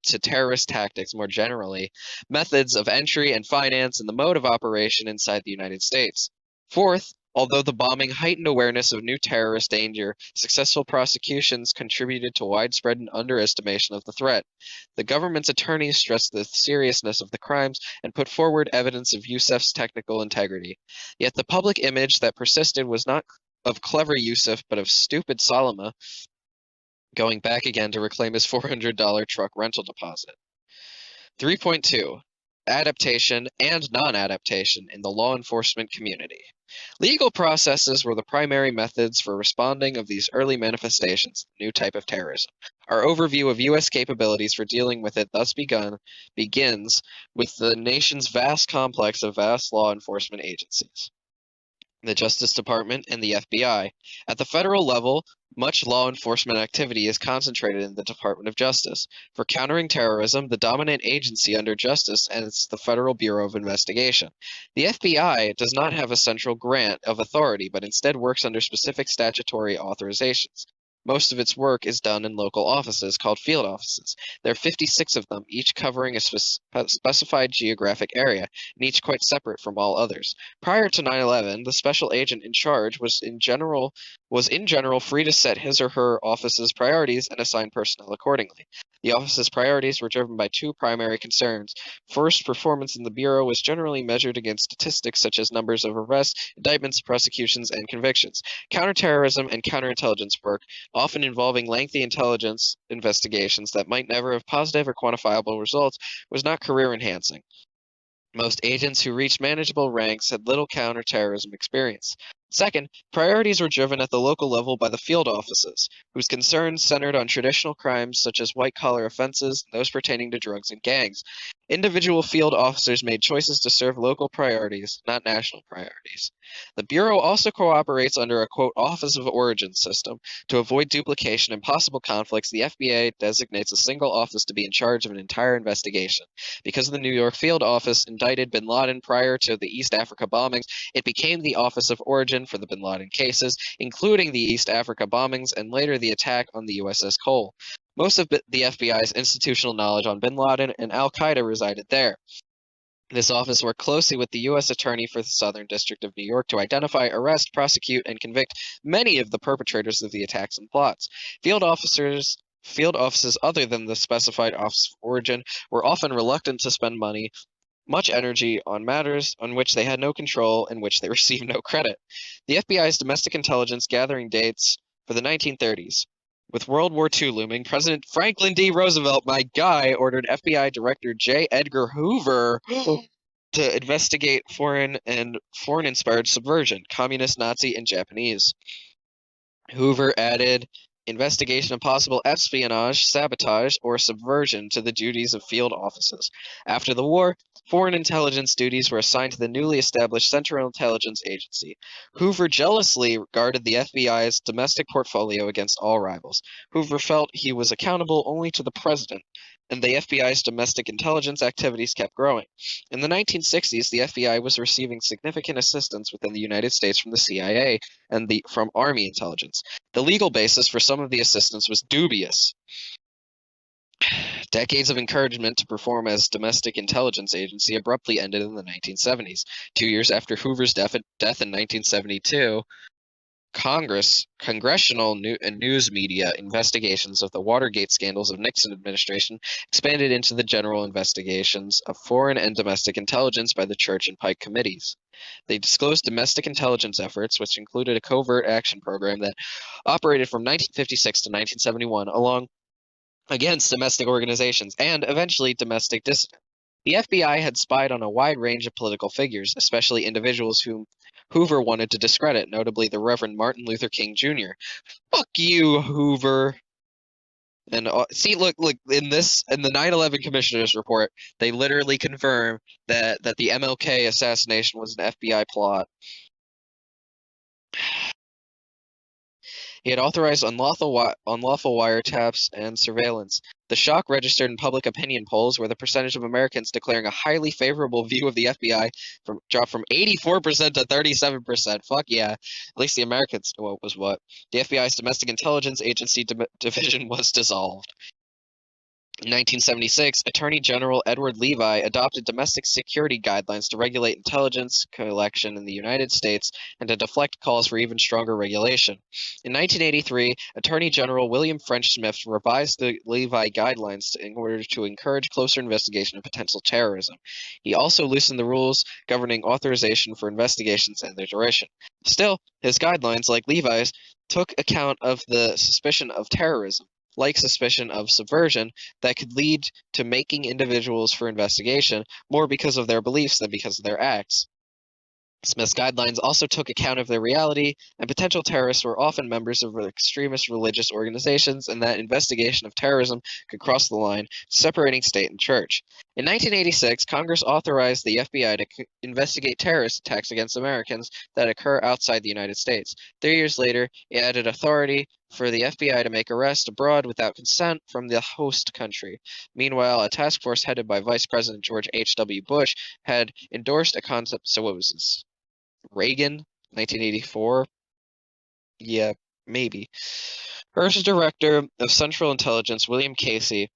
to terrorist tactics more generally, methods of entry and finance, and the mode of operation inside the United States. Fourth, although the bombing heightened awareness of new terrorist danger, successful prosecutions contributed to widespread underestimation of the threat. The government's attorneys stressed the seriousness of the crimes and put forward evidence of Yusuf's technical integrity. Yet the public image that persisted was not of clever Yusuf, but of stupid Salama going back again to reclaim his $400 truck rental deposit. 3.2. Adaptation and non-adaptation in the law enforcement community. Legal processes were the primary methods for responding of these early manifestations of the new type of terrorism. Our overview of U.S. capabilities for dealing with it thus begins with the nation's vast complex of vast law enforcement agencies. The Justice Department and the FBI. At the federal level, much law enforcement activity is concentrated in the Department of Justice. For countering terrorism, the dominant agency under Justice is the Federal Bureau of Investigation. The FBI does not have a central grant of authority, but instead works under specific statutory authorizations. Most of its work is done in local offices called field offices. There are 56 of them, each covering a specified geographic area, and each quite separate from all others. Prior to 9/11, the special agent in charge was in general free to set his or her office's priorities and assign personnel accordingly. The office's priorities were driven by two primary concerns. First, performance in the Bureau was generally measured against statistics such as numbers of arrests, indictments, prosecutions, and convictions. Counterterrorism and counterintelligence work, often involving lengthy intelligence investigations that might never have positive or quantifiable results, was not career enhancing. Most agents who reached manageable ranks had little counterterrorism experience. Second, priorities were driven at the local level by the field offices, whose concerns centered on traditional crimes such as white-collar offenses and those pertaining to drugs and gangs. Individual field officers made choices to serve local priorities, not national priorities. The Bureau also cooperates under a, quote, Office of Origin system. To avoid duplication and possible conflicts, the FBI designates a single office to be in charge of an entire investigation. Because the New York field office indicted bin Laden prior to the East Africa bombings, it became the Office of Origin for the bin Laden cases, including the East Africa bombings and later the attack on the USS Cole. Most of the FBI's institutional knowledge on bin Laden and al-Qaeda resided there. This office worked closely with the U.S. Attorney for the Southern District of New York to identify, arrest, prosecute, and convict many of the perpetrators of the attacks and plots. Field offices other than the specified Office of Origin were often reluctant to spend money, much energy on matters on which they had no control and which they received no credit. The FBI's domestic intelligence gathering dates for the 1930s. With World War II looming, President Franklin D. Roosevelt, my guy, ordered FBI Director J. Edgar Hoover to investigate foreign-inspired subversion, communist, Nazi, and Japanese. Hoover added investigation of possible espionage, sabotage, or subversion to the duties of field offices. After the war, foreign intelligence duties were assigned to the newly established Central Intelligence Agency. Hoover jealously guarded the FBI's domestic portfolio against all rivals. Hoover felt he was accountable only to the president. and the FBI's domestic intelligence activities kept growing. In the 1960s, the FBI was receiving significant assistance within the United States from the CIA and from Army intelligence. The legal basis for some of the assistance was dubious. Decades of encouragement to perform as domestic intelligence agency abruptly ended in the 1970s. 2 years after Hoover's death in 1972, congressional and news media investigations of the Watergate scandals of Nixon administration expanded into the general investigations of foreign and domestic intelligence by the Church and Pike committees. They disclosed domestic intelligence efforts, which included a covert action program that operated from 1956 to 1971 against domestic organizations and eventually domestic dissidents. The FBI had spied on a wide range of political figures, especially individuals whom Hoover wanted to discredit, notably the Reverend Martin Luther King Jr. Fuck you, Hoover. And see, look, in the 9/11 Commissioner's report, they literally confirm that the MLK assassination was an FBI plot. He had authorized unlawful wiretaps and surveillance. The shock registered in public opinion polls, where the percentage of Americans declaring a highly favorable view of the FBI dropped from 84% to 37%. Fuck yeah. At least the Americans knew what was what. The FBI's Domestic Intelligence Agency division was dissolved. In 1976, Attorney General Edward Levi adopted domestic security guidelines to regulate intelligence collection in the United States and to deflect calls for even stronger regulation. In 1983, Attorney General William French Smith revised the Levi guidelines in order to encourage closer investigation of potential terrorism. He also loosened the rules governing authorization for investigations and their duration. Still, his guidelines, like Levi's, took account of the suspicion of terrorism, like suspicion of subversion, that could lead to making individuals for investigation more because of their beliefs than because of their acts. Smith's guidelines also took account of their reality, and potential terrorists were often members of extremist religious organizations, and that investigation of terrorism could cross the line, separating state and church. In 1986, Congress authorized the FBI to investigate terrorist attacks against Americans that occur outside the United States. 3 years later, it added authority for the FBI to make arrests abroad without consent from the host country. Meanwhile, a task force headed by Vice President George H.W. Bush had endorsed a concept. So what was this? Reagan, 1984? Yeah, maybe. First director of Central Intelligence, William Casey,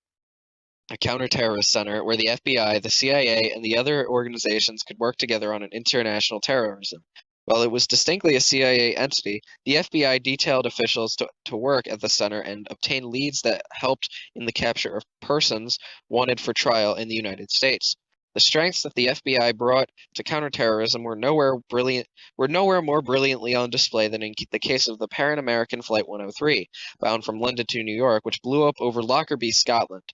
a counterterrorist center where the FBI, the CIA, and the other organizations could work together on an international terrorism. While it was distinctly a CIA entity, the FBI detailed officials to work at the center and obtain leads that helped in the capture of persons wanted for trial in the United States. The strengths that the FBI brought to counterterrorism were nowhere more brilliantly on display than in the case of the Pan American Flight 103, bound from London to New York, which blew up over Lockerbie, Scotland,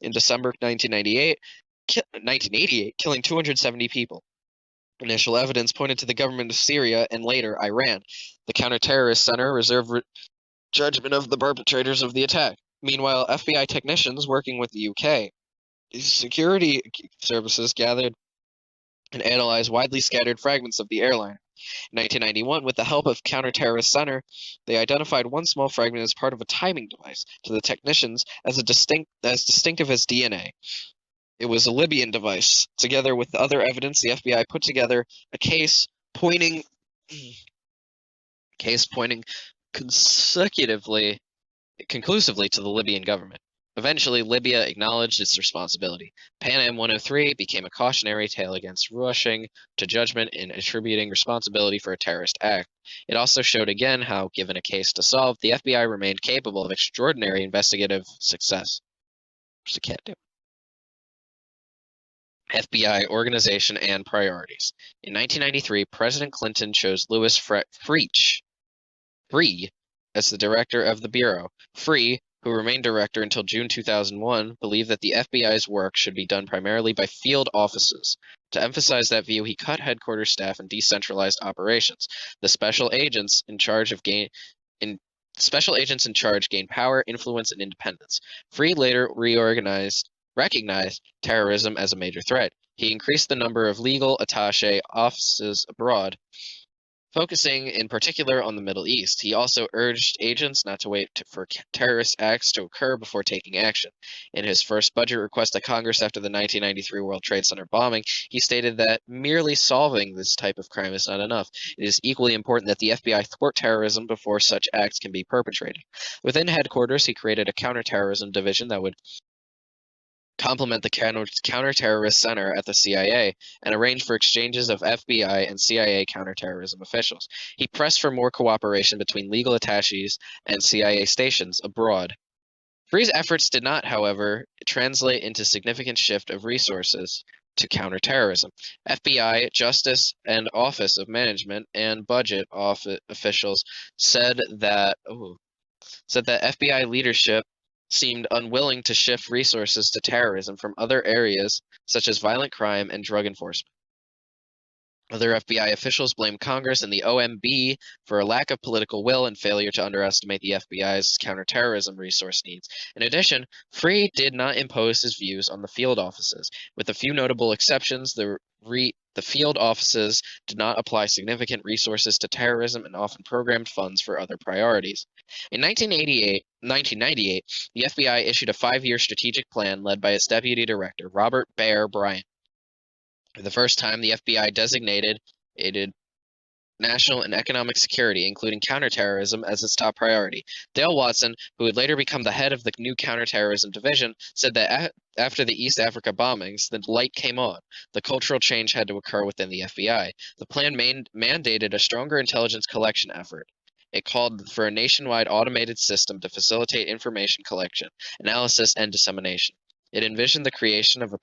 in December 1988, killing 270 people. Initial evidence pointed to the government of Syria and later Iran. The Counterterrorist Center reserved judgment of the perpetrators of the attack. Meanwhile, FBI technicians working with the UK security services gathered and analyzed widely scattered fragments of the airliner. In 1991, with the help of Counterterrorist Center, they identified one small fragment as part of a timing device to the technicians as distinctive as DNA. It was a Libyan device. Together with the other evidence, the FBI put together a case pointing conclusively to the Libyan government. Eventually, Libya acknowledged its responsibility. Pan Am 103 became a cautionary tale against rushing to judgment in attributing responsibility for a terrorist act. It also showed again how, given a case to solve, the FBI remained capable of extraordinary investigative success. Which they can't do. FBI organization and priorities. In 1993, President Clinton chose Louis Freeh as the director of the Bureau. Freeh, who remained director until June 2001, believed that the FBI's work should be done primarily by field offices. To emphasize that view, he cut headquarters staff and decentralized operations. The special agents in charge gained power, influence, and independence. Freeh later recognized terrorism as a major threat. He increased the number of legal attaché offices abroad, focusing in particular on the Middle East. He also urged agents not to wait for terrorist acts to occur before taking action. In his first budget request to Congress after the 1993 World Trade Center bombing, he stated that merely solving this type of crime is not enough. It is equally important that the FBI thwart terrorism before such acts can be perpetrated. Within headquarters, he created a counterterrorism division that would complement the counterterrorist center at the CIA and arrange for exchanges of FBI and CIA counterterrorism officials. He pressed for more cooperation between legal attaches and CIA stations abroad. Free's efforts did not, however, translate into significant shift of resources to counterterrorism. FBI, Justice and Office of Management, and budget officials said that FBI leadership seemed unwilling to shift resources to terrorism from other areas such as violent crime and drug enforcement. Other FBI officials blamed Congress and the OMB for a lack of political will and failure to underestimate the FBI's counterterrorism resource needs. In addition, Free did not impose his views on the field offices. With a few notable exceptions, the field offices did not apply significant resources to terrorism and often programmed funds for other priorities. In 1998, the FBI issued a 5-year strategic plan led by its deputy director, Robert Bear Bryant. For the first time, the FBI designated national and economic security, including counterterrorism, as its top priority. Dale Watson, who would later become the head of the new counterterrorism division, said that after the East Africa bombings, the light came on. The cultural change had to occur within the FBI. The plan mandated a stronger intelligence collection effort. It called for a nationwide automated system to facilitate information collection, analysis, and dissemination. It envisioned the creation of a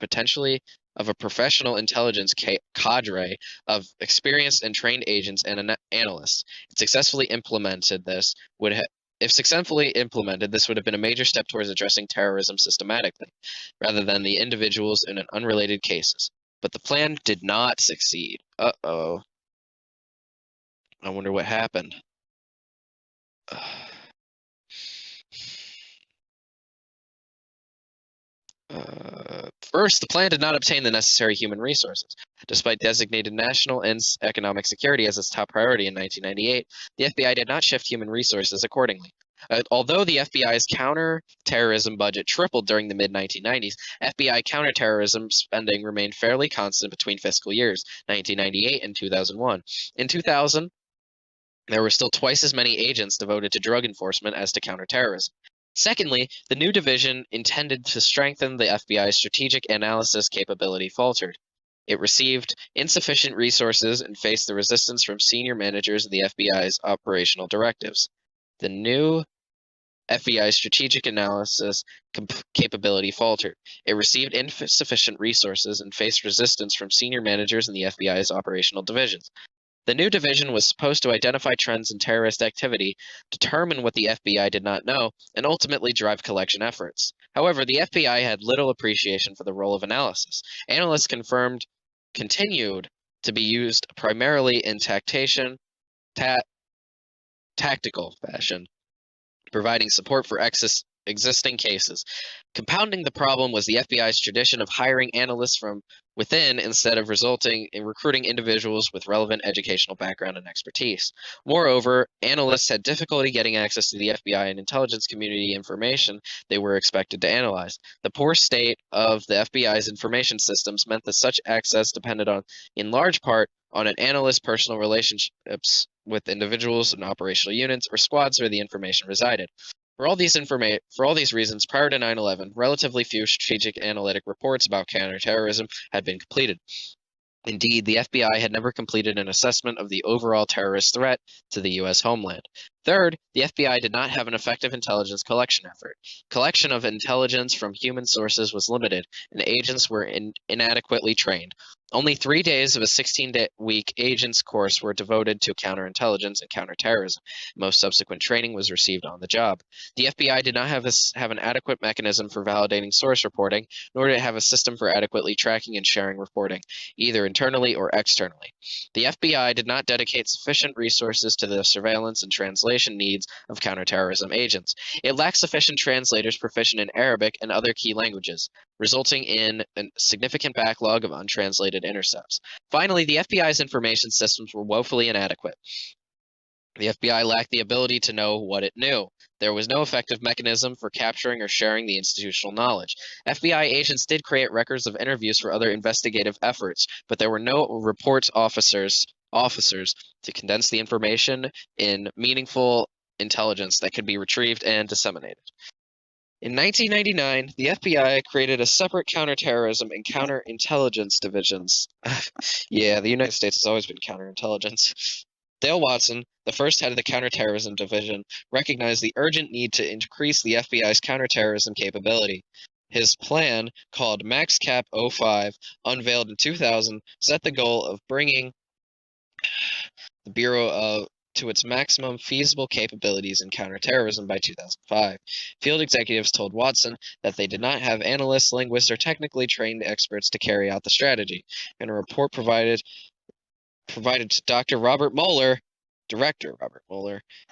professional intelligence cadre of experienced and trained agents and analysts. If successfully implemented, this would have been a major step towards addressing terrorism systematically, rather than the individuals in unrelated cases. But the plan did not succeed. Uh-oh. I wonder what happened. First, the plan did not obtain the necessary human resources. Despite designated national and economic security as its top priority in 1998, the FBI did not shift human resources accordingly. Although the FBI's counterterrorism budget tripled during the mid-1990s, FBI counterterrorism spending remained fairly constant between fiscal years 1998 and 2001. In 2000, there were still twice as many agents devoted to drug enforcement as to counterterrorism. Secondly, the new division intended to strengthen the FBI's strategic analysis capability faltered. It received insufficient resources and faced the resistance from senior managers of the FBI's operational directives. The new FBI's strategic analysis capability faltered. It received insufficient resources and faced resistance from senior managers in the FBI's operational divisions. The new division was supposed to identify trends in terrorist activity, determine what the FBI did not know, and ultimately drive collection efforts. However, the FBI had little appreciation for the role of analysis. Analysts continued to be used primarily in tactical fashion, providing support for existing cases. Compounding the problem was the FBI's tradition of hiring analysts from within instead of resulting in recruiting individuals with relevant educational background and expertise. Moreover, analysts had difficulty getting access to the FBI and intelligence community information they were expected to analyze. The poor state of the FBI's information systems meant that such access depended in large part, on an analyst's personal relationships with individuals and operational units or squads where the information resided. For all these reasons, prior to 9/11, relatively few strategic analytic reports about counterterrorism had been completed. Indeed, the FBI had never completed an assessment of the overall terrorist threat to the U.S. homeland. Third, the FBI did not have an effective intelligence collection effort. Collection of intelligence from human sources was limited, and agents were inadequately trained. Only 3 days of a 16-week agents course were devoted to counterintelligence and counterterrorism. Most subsequent training was received on the job. The FBI did not have an adequate mechanism for validating source reporting, nor did it have a system for adequately tracking and sharing reporting, either internally or externally. The FBI did not dedicate sufficient resources to the surveillance and translation needs of counterterrorism agents. It lacked sufficient translators proficient in Arabic and other key languages. resulting in a significant backlog of untranslated intercepts. Finally, the FBI's information systems were woefully inadequate. The FBI lacked the ability to know what it knew. There was no effective mechanism for capturing or sharing the institutional knowledge. FBI agents did create records of interviews for other investigative efforts, but there were no reports officers to condense the information in meaningful intelligence that could be retrieved and disseminated. In 1999, the FBI created a separate counterterrorism and counterintelligence divisions. Yeah, the United States has always been counterintelligence. Dale Watson, the first head of the Counterterrorism Division, recognized the urgent need to increase the FBI's counterterrorism capability. His plan, called MaxCap 05, unveiled in 2000, set the goal of bringing the Bureau to its maximum feasible capabilities in counterterrorism by 2005. Field executives told Watson that they did not have analysts, linguists, or technically trained experts to carry out the strategy. In a report provided to Director Robert Mueller,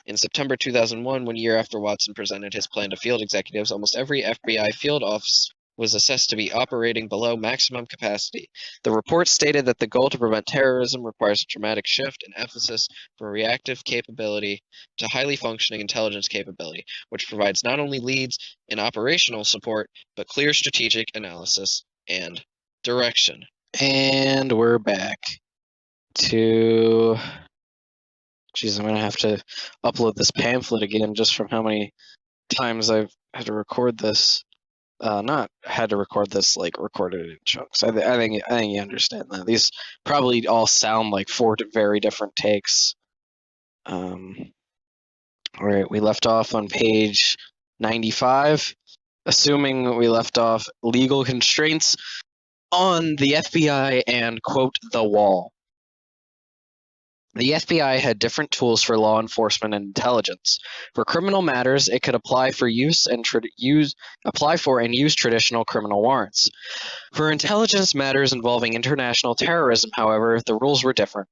in September 2001, 1 year after Watson presented his plan to field executives, almost every FBI field office was assessed to be operating below maximum capacity. The report stated that the goal to prevent terrorism requires a dramatic shift in emphasis from reactive capability to highly functioning intelligence capability, which provides not only leads in operational support, but clear strategic analysis and direction. And we're back to... Geez, I'm going to have to upload this pamphlet again just from how many times I've had to record this. Not had to record this, like recorded it in chunks. I think you understand that. These probably all sound like 4 very different takes. All right, we left off on page 95, assuming we left off legal constraints on the FBI and, quote, the wall. The FBI had different tools for law enforcement and intelligence. For criminal matters, it could apply for and use traditional criminal warrants. For intelligence matters involving international terrorism, however, the rules were different.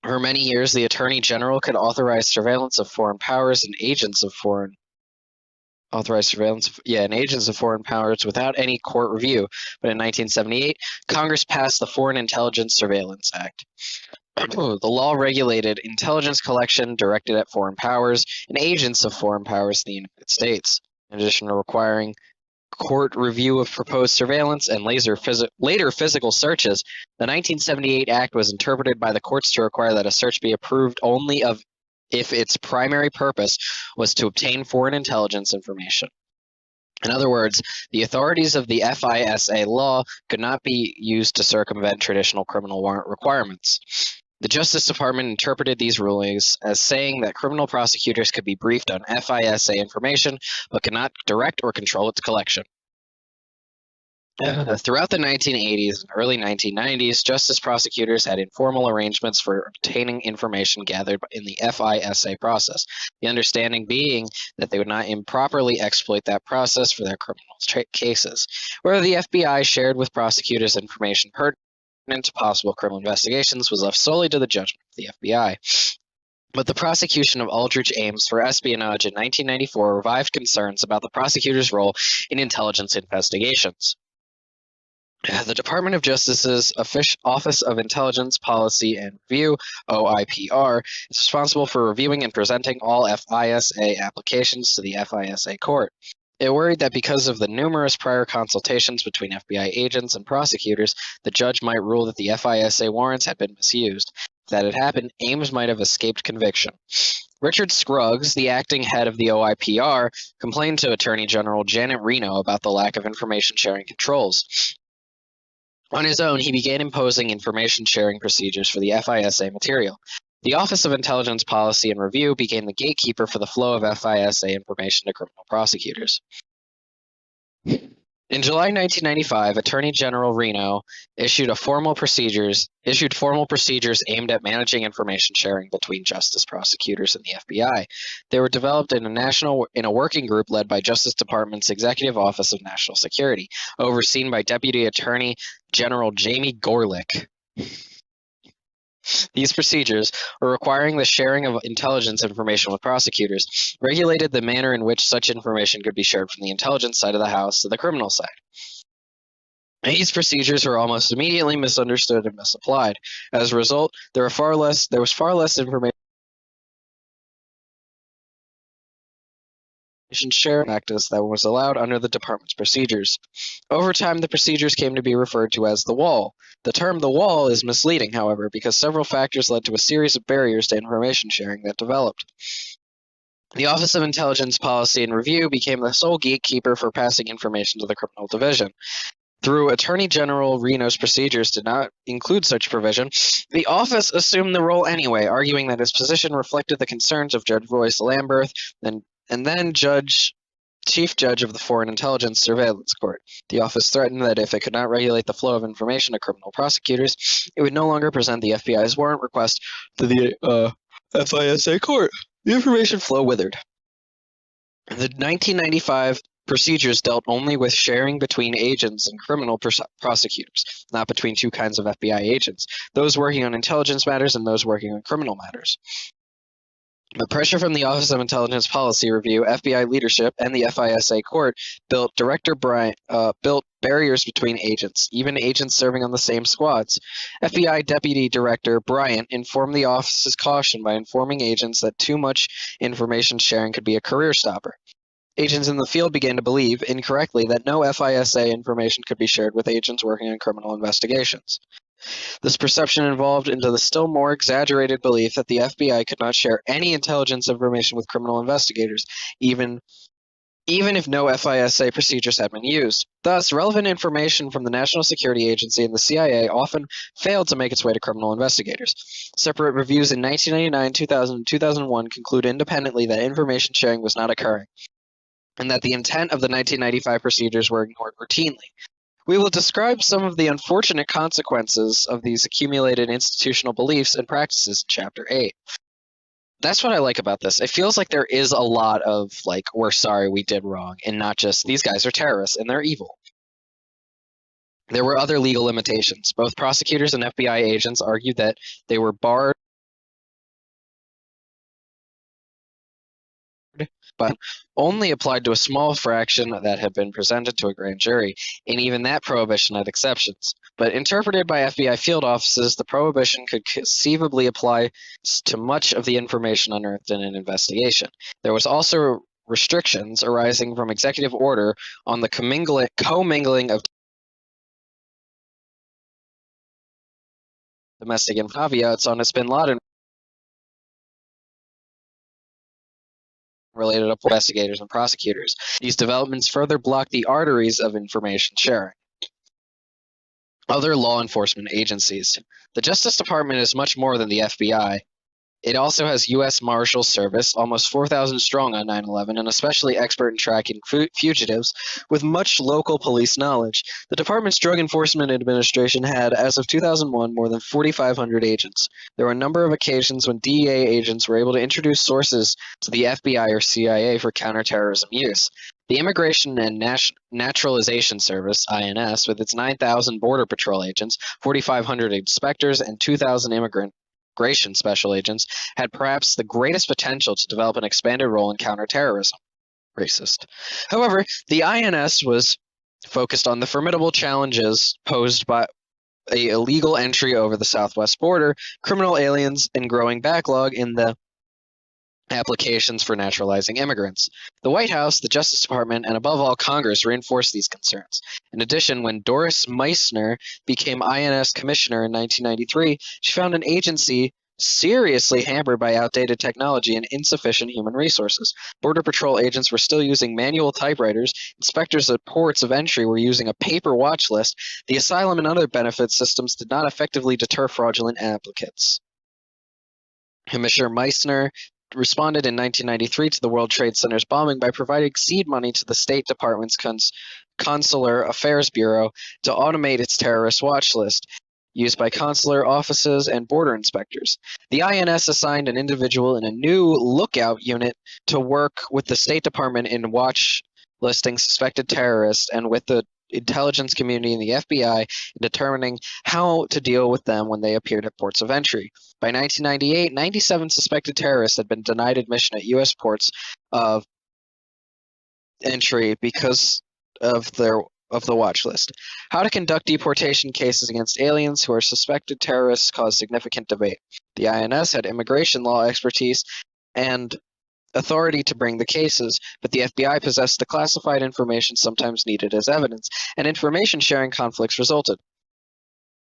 For many years, the Attorney General could authorize surveillance of foreign powers and agents of foreign powers without any court review. But in 1978, Congress passed the Foreign Intelligence Surveillance Act. The law regulated intelligence collection directed at foreign powers and agents of foreign powers in the United States. In addition to requiring court review of proposed surveillance and later physical searches, the 1978 Act was interpreted by the courts to require that a search be approved only if its primary purpose was to obtain foreign intelligence information. In other words, the authorities of the FISA law could not be used to circumvent traditional criminal warrant requirements. The Justice Department interpreted these rulings as saying that criminal prosecutors could be briefed on FISA information, but could not direct or control its collection. Throughout the 1980s and early 1990s, justice prosecutors had informal arrangements for obtaining information gathered in the FISA process, the understanding being that they would not improperly exploit that process for their criminal cases. Whether the FBI shared with prosecutors information pertinent to possible criminal investigations was left solely to the judgment of the FBI. But the prosecution of Aldrich Ames for espionage in 1994 revived concerns about the prosecutor's role in intelligence investigations. The Department of Justice's Office of Intelligence Policy and Review, OIPR, is responsible for reviewing and presenting all FISA applications to the FISA court. It worried that because of the numerous prior consultations between FBI agents and prosecutors, the judge might rule that the FISA warrants had been misused. If that had happened, Ames might have escaped conviction. Richard Scruggs, the acting head of the OIPR, complained to Attorney General Janet Reno about the lack of information sharing controls. On his own, he began imposing information sharing procedures for the FISA material. The Office of Intelligence Policy and Review became the gatekeeper for the flow of FISA information to criminal prosecutors. In July 1995, Attorney General Reno issued formal procedures aimed at managing information sharing between justice prosecutors and the FBI. They were developed in a working group led by Justice Department's Executive Office of National Security, overseen by Deputy Attorney General Jamie Gorelick. These procedures, or requiring the sharing of intelligence information with prosecutors, regulated the manner in which such information could be shared from the intelligence side of the House to the criminal side. These procedures were almost immediately misunderstood and misapplied. As a result, there was far less information sharing practice that was allowed under the department's procedures. Over time, the procedures came to be referred to as the wall. The term the wall is misleading, however, because several factors led to a series of barriers to information sharing that developed. The Office of Intelligence Policy and Review became the sole gatekeeper for passing information to the criminal division. Through Attorney General Reno's procedures did not include such provision, the office assumed the role anyway, arguing that his position reflected the concerns of Judge Royce Lamberth and then Chief Judge of the Foreign Intelligence Surveillance Court. The office threatened that if it could not regulate the flow of information to criminal prosecutors, it would no longer present the FBI's warrant request to the FISA court. The information flow withered. The 1995 procedures dealt only with sharing between agents and criminal prosecutors, not between two kinds of FBI agents, those working on intelligence matters and those working on criminal matters. The pressure from the Office of Intelligence Policy Review, FBI leadership, and the FISA court built barriers between agents, even agents serving on the same squads. FBI Deputy Director Bryant informed the office's caution by informing agents that too much information sharing could be a career stopper. Agents in the field began to believe, incorrectly, that no FISA information could be shared with agents working on criminal investigations. This perception evolved into the still more exaggerated belief that the FBI could not share any intelligence information with criminal investigators, even if no FISA procedures had been used. Thus, relevant information from the National Security Agency and the CIA often failed to make its way to criminal investigators. Separate reviews in 1999, 2000, and 2001 conclude independently that information sharing was not occurring, and that the intent of the 1995 procedures were ignored routinely. We will describe some of the unfortunate consequences of these accumulated institutional beliefs and practices in Chapter 8. That's what I like about this. It feels like there is a lot of, like, we're sorry we did wrong, and not just, these guys are terrorists and they're evil. There were other legal limitations. Both prosecutors and FBI agents argued that they were barred but only applied to a small fraction that had been presented to a grand jury, and even that prohibition had exceptions. But interpreted by FBI field offices, the prohibition could conceivably apply to much of the information unearthed in an investigation. There was also restrictions arising from executive order on the commingling of domestic and caveats on its bin Laden related to investigators and prosecutors. These developments further block the arteries of information sharing. Other law enforcement agencies. The Justice Department is much more than the FBI. It also has U.S. Marshals Service, almost 4,000 strong on 9/11, and especially expert in tracking fugitives, with much local police knowledge. The department's Drug Enforcement Administration had, as of 2001, more than 4,500 agents. There were a number of occasions when DEA agents were able to introduce sources to the FBI or CIA for counterterrorism use. The Immigration and Naturalization Service, INS, with its 9,000 Border Patrol agents, 4,500 inspectors, and 2,000 immigration special agents, had perhaps the greatest potential to develop an expanded role in counterterrorism. Racist. However, the INS was focused on the formidable challenges posed by a illegal entry over the southwest border, criminal aliens, and growing backlog in the applications for naturalizing immigrants. The White House, the Justice Department, and above all Congress reinforced these concerns. In addition, when Doris Meissner became INS commissioner in 1993, she found an agency seriously hampered by outdated technology and insufficient human resources. Border Patrol agents were still using manual typewriters, inspectors at ports of entry were using a paper watch list, the asylum and other benefit systems did not effectively deter fraudulent applicants. Commissioner Meissner responded in 1993 to the World Trade Center's bombing by providing seed money to the State Department's Consular Affairs Bureau to automate its terrorist watch list, used by consular offices and border inspectors. The INS assigned an individual in a new lookout unit to work with the State Department in watch listing suspected terrorists and with the intelligence community and the FBI in determining how to deal with them when they appeared at ports of entry. By 1998, 97 suspected terrorists had been denied admission at U.S. ports of entry because of the watch list. How to conduct deportation cases against aliens who are suspected terrorists caused significant debate. The INS had immigration law expertise and authority to bring the cases, but the FBI possessed the classified information sometimes needed as evidence, and information sharing conflicts resulted.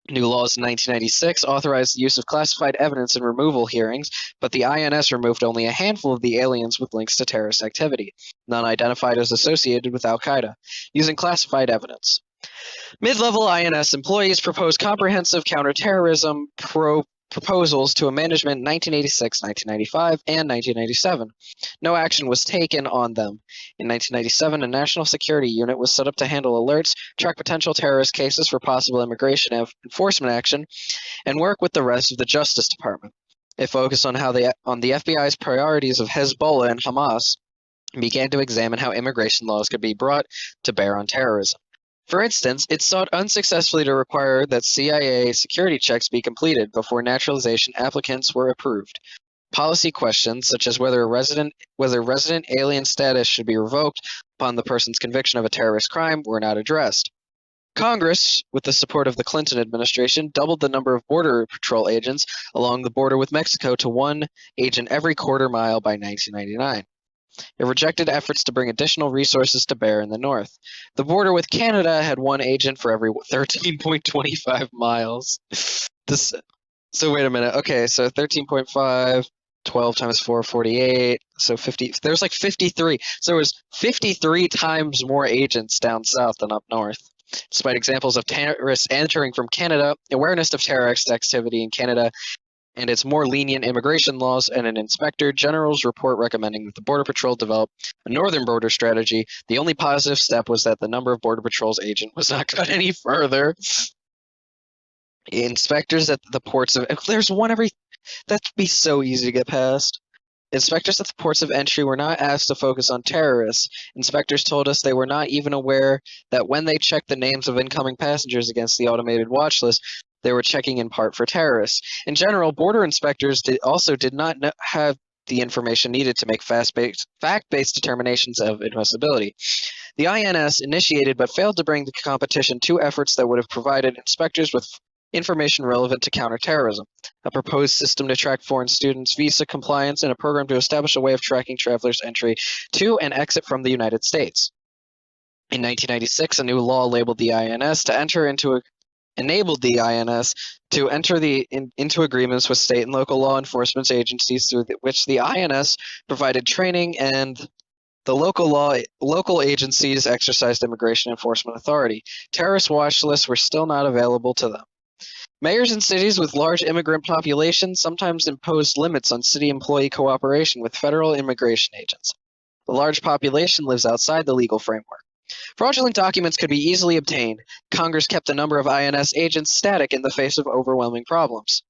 New laws in 1996 authorized the use of classified evidence in removal hearings, but the INS removed only a handful of the aliens with links to terrorist activity, none identified as associated with Al-Qaeda, using classified evidence. Mid-level INS employees proposed comprehensive counterterrorism proposals to a management in 1986, 1995, and 1997. No action was taken on them. In 1997, a national security unit was set up to handle alerts, track potential terrorist cases for possible immigration enforcement action, and work with the rest of the Justice Department. It focused on the FBI's priorities of Hezbollah and Hamas and began to examine how immigration laws could be brought to bear on terrorism. For instance, it sought unsuccessfully to require that CIA security checks be completed before naturalization applicants were approved. Policy questions, such as whether resident alien status should be revoked upon the person's conviction of a terrorist crime, were not addressed. Congress, with the support of the Clinton administration, doubled the number of Border Patrol agents along the border with Mexico to one agent every quarter mile by 1999. It rejected efforts to bring additional resources to bear in the north. The border with Canada had one agent for every 13.25 miles. So wait a minute. Okay, so 13.5, 12 times 4, 48. So 50. There's like 53. So there was 53 times more agents down south than up north. Despite examples of terrorists entering from Canada, awareness of terrorist activity in Canada and its more lenient immigration laws, and an inspector general's report recommending that the Border Patrol develop a northern border strategy. The only positive step was that the number of Border Patrol's agent was not cut any further. Inspectors at the ports of there's one every that'd be so easy to get past. Inspectors at the ports of entry were not asked to focus on terrorists. Inspectors told us they were not even aware that when they checked the names of incoming passengers against the automated watch list, they were checking in part for terrorists. In general, border inspectors did not have the information needed to make fact-based determinations of admissibility. The INS initiated but failed to bring to competition two efforts that would have provided inspectors with information relevant to counterterrorism: a proposed system to track foreign students' visa compliance, and a program to establish a way of tracking travelers' entry to and exit from the United States. In 1996, a new law enabled the INS to enter into agreements with state and local law enforcement agencies through which the INS provided training and the local agencies exercised immigration enforcement authority. Terrorist watch lists were still not available to them. Mayors in cities with large immigrant populations sometimes imposed limits on city employee cooperation with federal immigration agents. The large population lives outside the legal framework. Fraudulent documents could be easily obtained. Congress kept the number of INS agents static in the face of overwhelming problems.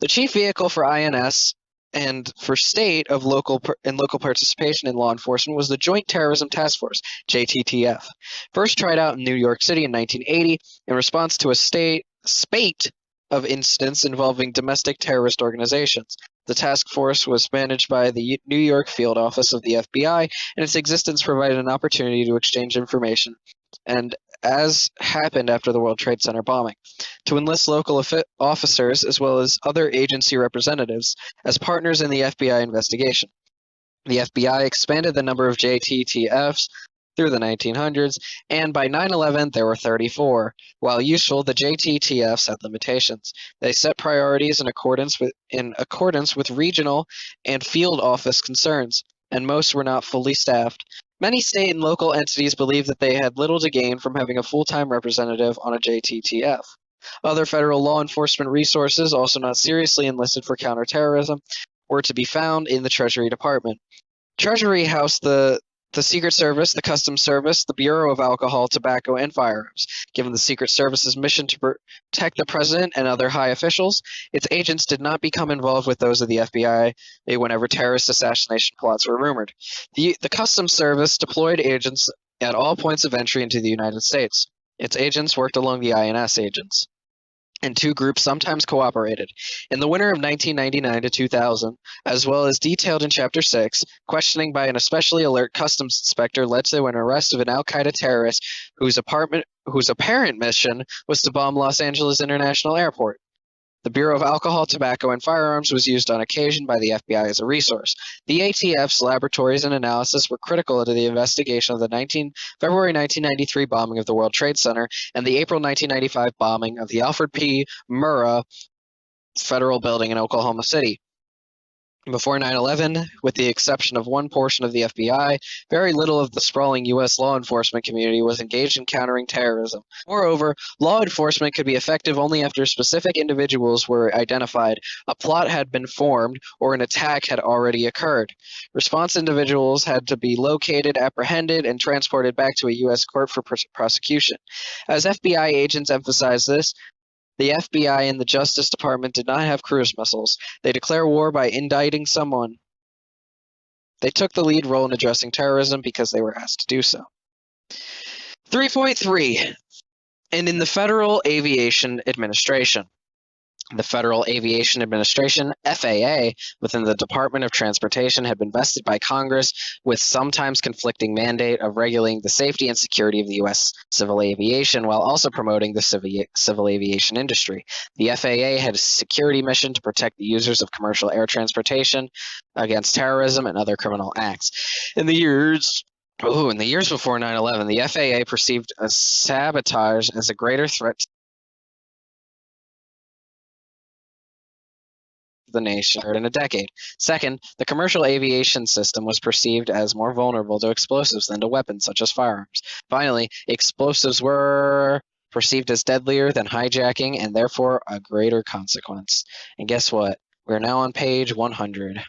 The chief vehicle for INS and for state of local participation in law enforcement was the Joint Terrorism Task Force, JTTF, first tried out in New York City in 1980 in response to a spate of incidents involving domestic terrorist organizations. The task force was managed by the New York field office of the FBI, and its existence provided an opportunity to exchange information, and as happened after the World Trade Center bombing, to enlist local officers as well as other agency representatives as partners in the FBI investigation. The FBI expanded the number of JTTFs through the 1900s, and by 9/11 there were 34. While useful, the JTTFs had limitations. They set priorities in accordance with regional and field office concerns, and most were not fully staffed. Many state and local entities believed that they had little to gain from having a full-time representative on a JTTF. Other federal law enforcement resources, also not seriously enlisted for counterterrorism, were to be found in the Treasury Department. Treasury housed the Secret Service, the Customs Service, the Bureau of Alcohol, Tobacco, and Firearms. Given the Secret Service's mission to protect the president and other high officials, its agents did not become involved with those of the FBI whenever terrorist assassination plots were rumored. The Customs Service deployed agents at all points of entry into the United States. Its agents worked along the INS agents, and two groups sometimes cooperated. In the winter of 1999 to 2000, as well as detailed in Chapter 6, questioning by an especially alert customs inspector led to an arrest of an al-Qaeda terrorist whose apparent mission was to bomb Los Angeles International Airport. The Bureau of Alcohol, Tobacco, and Firearms was used on occasion by the FBI as a resource. The ATF's laboratories and analysis were critical to the investigation of the February 1993 bombing of the World Trade Center and the April 1995 bombing of the Alfred P. Murrah Federal Building in Oklahoma City. Before 9/11, with the exception of one portion of the FBI, very little of the sprawling U.S. law enforcement community was engaged in countering terrorism. Moreover, law enforcement could be effective only after specific individuals were identified, a plot had been formed, or an attack had already occurred. Response individuals had to be located, apprehended, and transported back to a U.S. court for prosecution. As FBI agents emphasized this, the FBI and the Justice Department did not have cruise missiles. They declare war by indicting someone. They took the lead role in addressing terrorism because they were asked to do so. 3.3. And in the Federal Aviation Administration. The Federal Aviation Administration, FAA, within the Department of Transportation had been vested by Congress with sometimes conflicting mandate of regulating the safety and security of the U.S. civil aviation while also promoting the civil aviation industry. The FAA had a security mission to protect the users of commercial air transportation against terrorism and other criminal acts. In the years before 9/11, the FAA perceived a sabotage as a greater threat to the nation in a decade. Second, the commercial aviation system was perceived as more vulnerable to explosives than to weapons such as firearms. Finally, explosives were perceived as deadlier than hijacking and therefore a greater consequence. And guess what? We're now on page 100.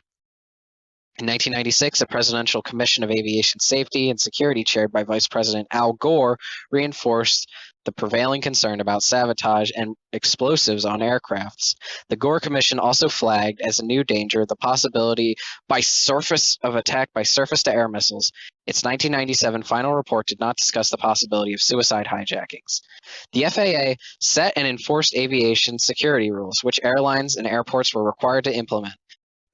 In 1996, a Presidential Commission of Aviation Safety and Security chaired by Vice President Al Gore reinforced the prevailing concern about sabotage and explosives on aircrafts. The Gore Commission also flagged as a new danger the possibility of attack by surface-to-air missiles. Its 1997 final report did not discuss the possibility of suicide hijackings. The FAA set and enforced aviation security rules, which airlines and airports were required to implement.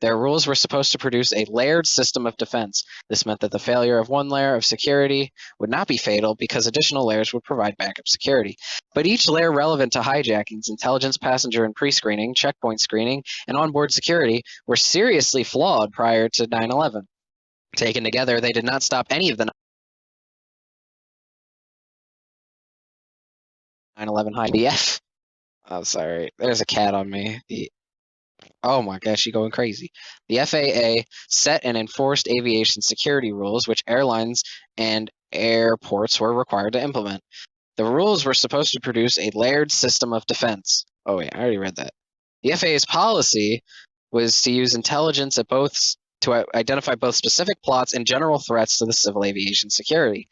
Their rules were supposed to produce a layered system of defense. This meant that the failure of one layer of security would not be fatal because additional layers would provide backup security. But each layer relevant to hijackings, intelligence, passenger and pre-screening, checkpoint screening, and onboard security were seriously flawed prior to 9/11. Taken together, they did not stop any of the 9/11 hijackings. Oh, sorry. There's a cat on me. Oh my gosh, she's going crazy. The FAA set and enforced aviation security rules, which airlines and airports were required to implement. The rules were supposed to produce a layered system of defense. Oh wait, I already read that. The FAA's policy was to use intelligence to identify both specific plots and general threats to the civil aviation security,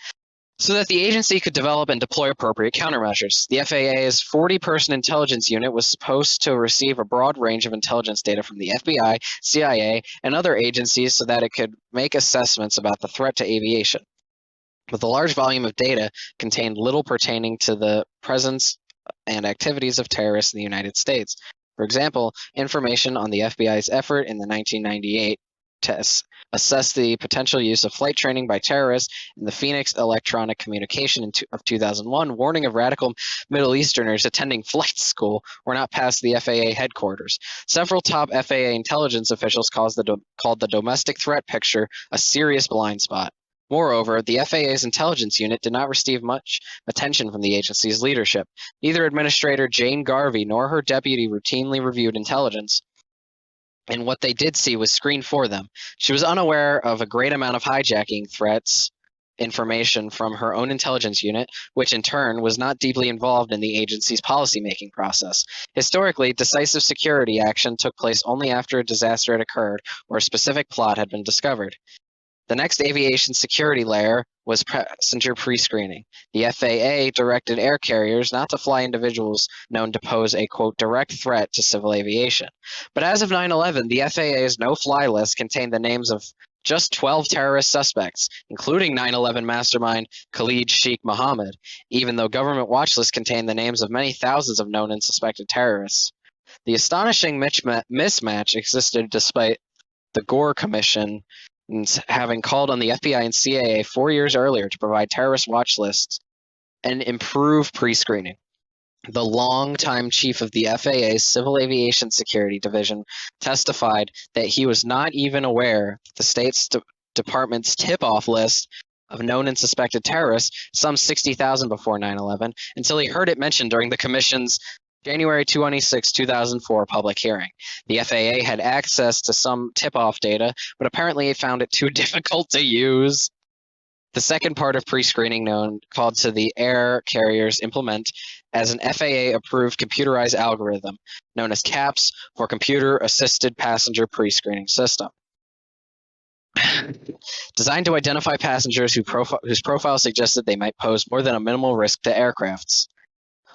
so that the agency could develop and deploy appropriate countermeasures. The FAA's 40-person intelligence unit was supposed to receive a broad range of intelligence data from the FBI, CIA, and other agencies so that it could make assessments about the threat to aviation. But the large volume of data contained little pertaining to the presence and activities of terrorists in the United States. For example, information on the FBI's effort in the 1998 tests assess the potential use of flight training by terrorists in the Phoenix Electronic Communication of 2001, warning of radical Middle Easterners attending flight school were not past the FAA headquarters. Several top FAA intelligence officials called the domestic threat picture a serious blind spot. Moreover, the FAA's intelligence unit did not receive much attention from the agency's leadership. Neither Administrator Jane Garvey nor her deputy routinely reviewed intelligence, and what they did see was screened for them. She was unaware of a great amount of hijacking threats information from her own intelligence unit, which in turn was not deeply involved in the agency's policymaking process. Historically, decisive security action took place only after a disaster had occurred or a specific plot had been discovered. The next aviation security layer was passenger pre-screening. The FAA directed air carriers not to fly individuals known to pose a, quote, direct threat to civil aviation. But as of 9/11, the FAA's no-fly list contained the names of just 12 terrorist suspects, including 9/11 mastermind Khalid Sheikh Mohammed, even though government watch lists contain the names of many thousands of known and suspected terrorists. The astonishing mismatch existed despite the Gore Commission having called on the FBI and CIA 4 years earlier to provide terrorist watch lists and improve pre-screening. The longtime chief of the FAA's Civil Aviation Security Division testified that he was not even aware that the state's department's tip-off list of known and suspected terrorists, some 60,000 before 9/11, until he heard it mentioned during the commission's January 26, 2004 public hearing. The FAA had access to some tip-off data, but apparently it found it too difficult to use. The second part of pre-screening called to the air carriers implement as an FAA-approved computerized algorithm known as CAPS for Computer-Assisted Passenger Pre-Screening System. Designed to identify passengers whose profile suggested they might pose more than a minimal risk to aircrafts.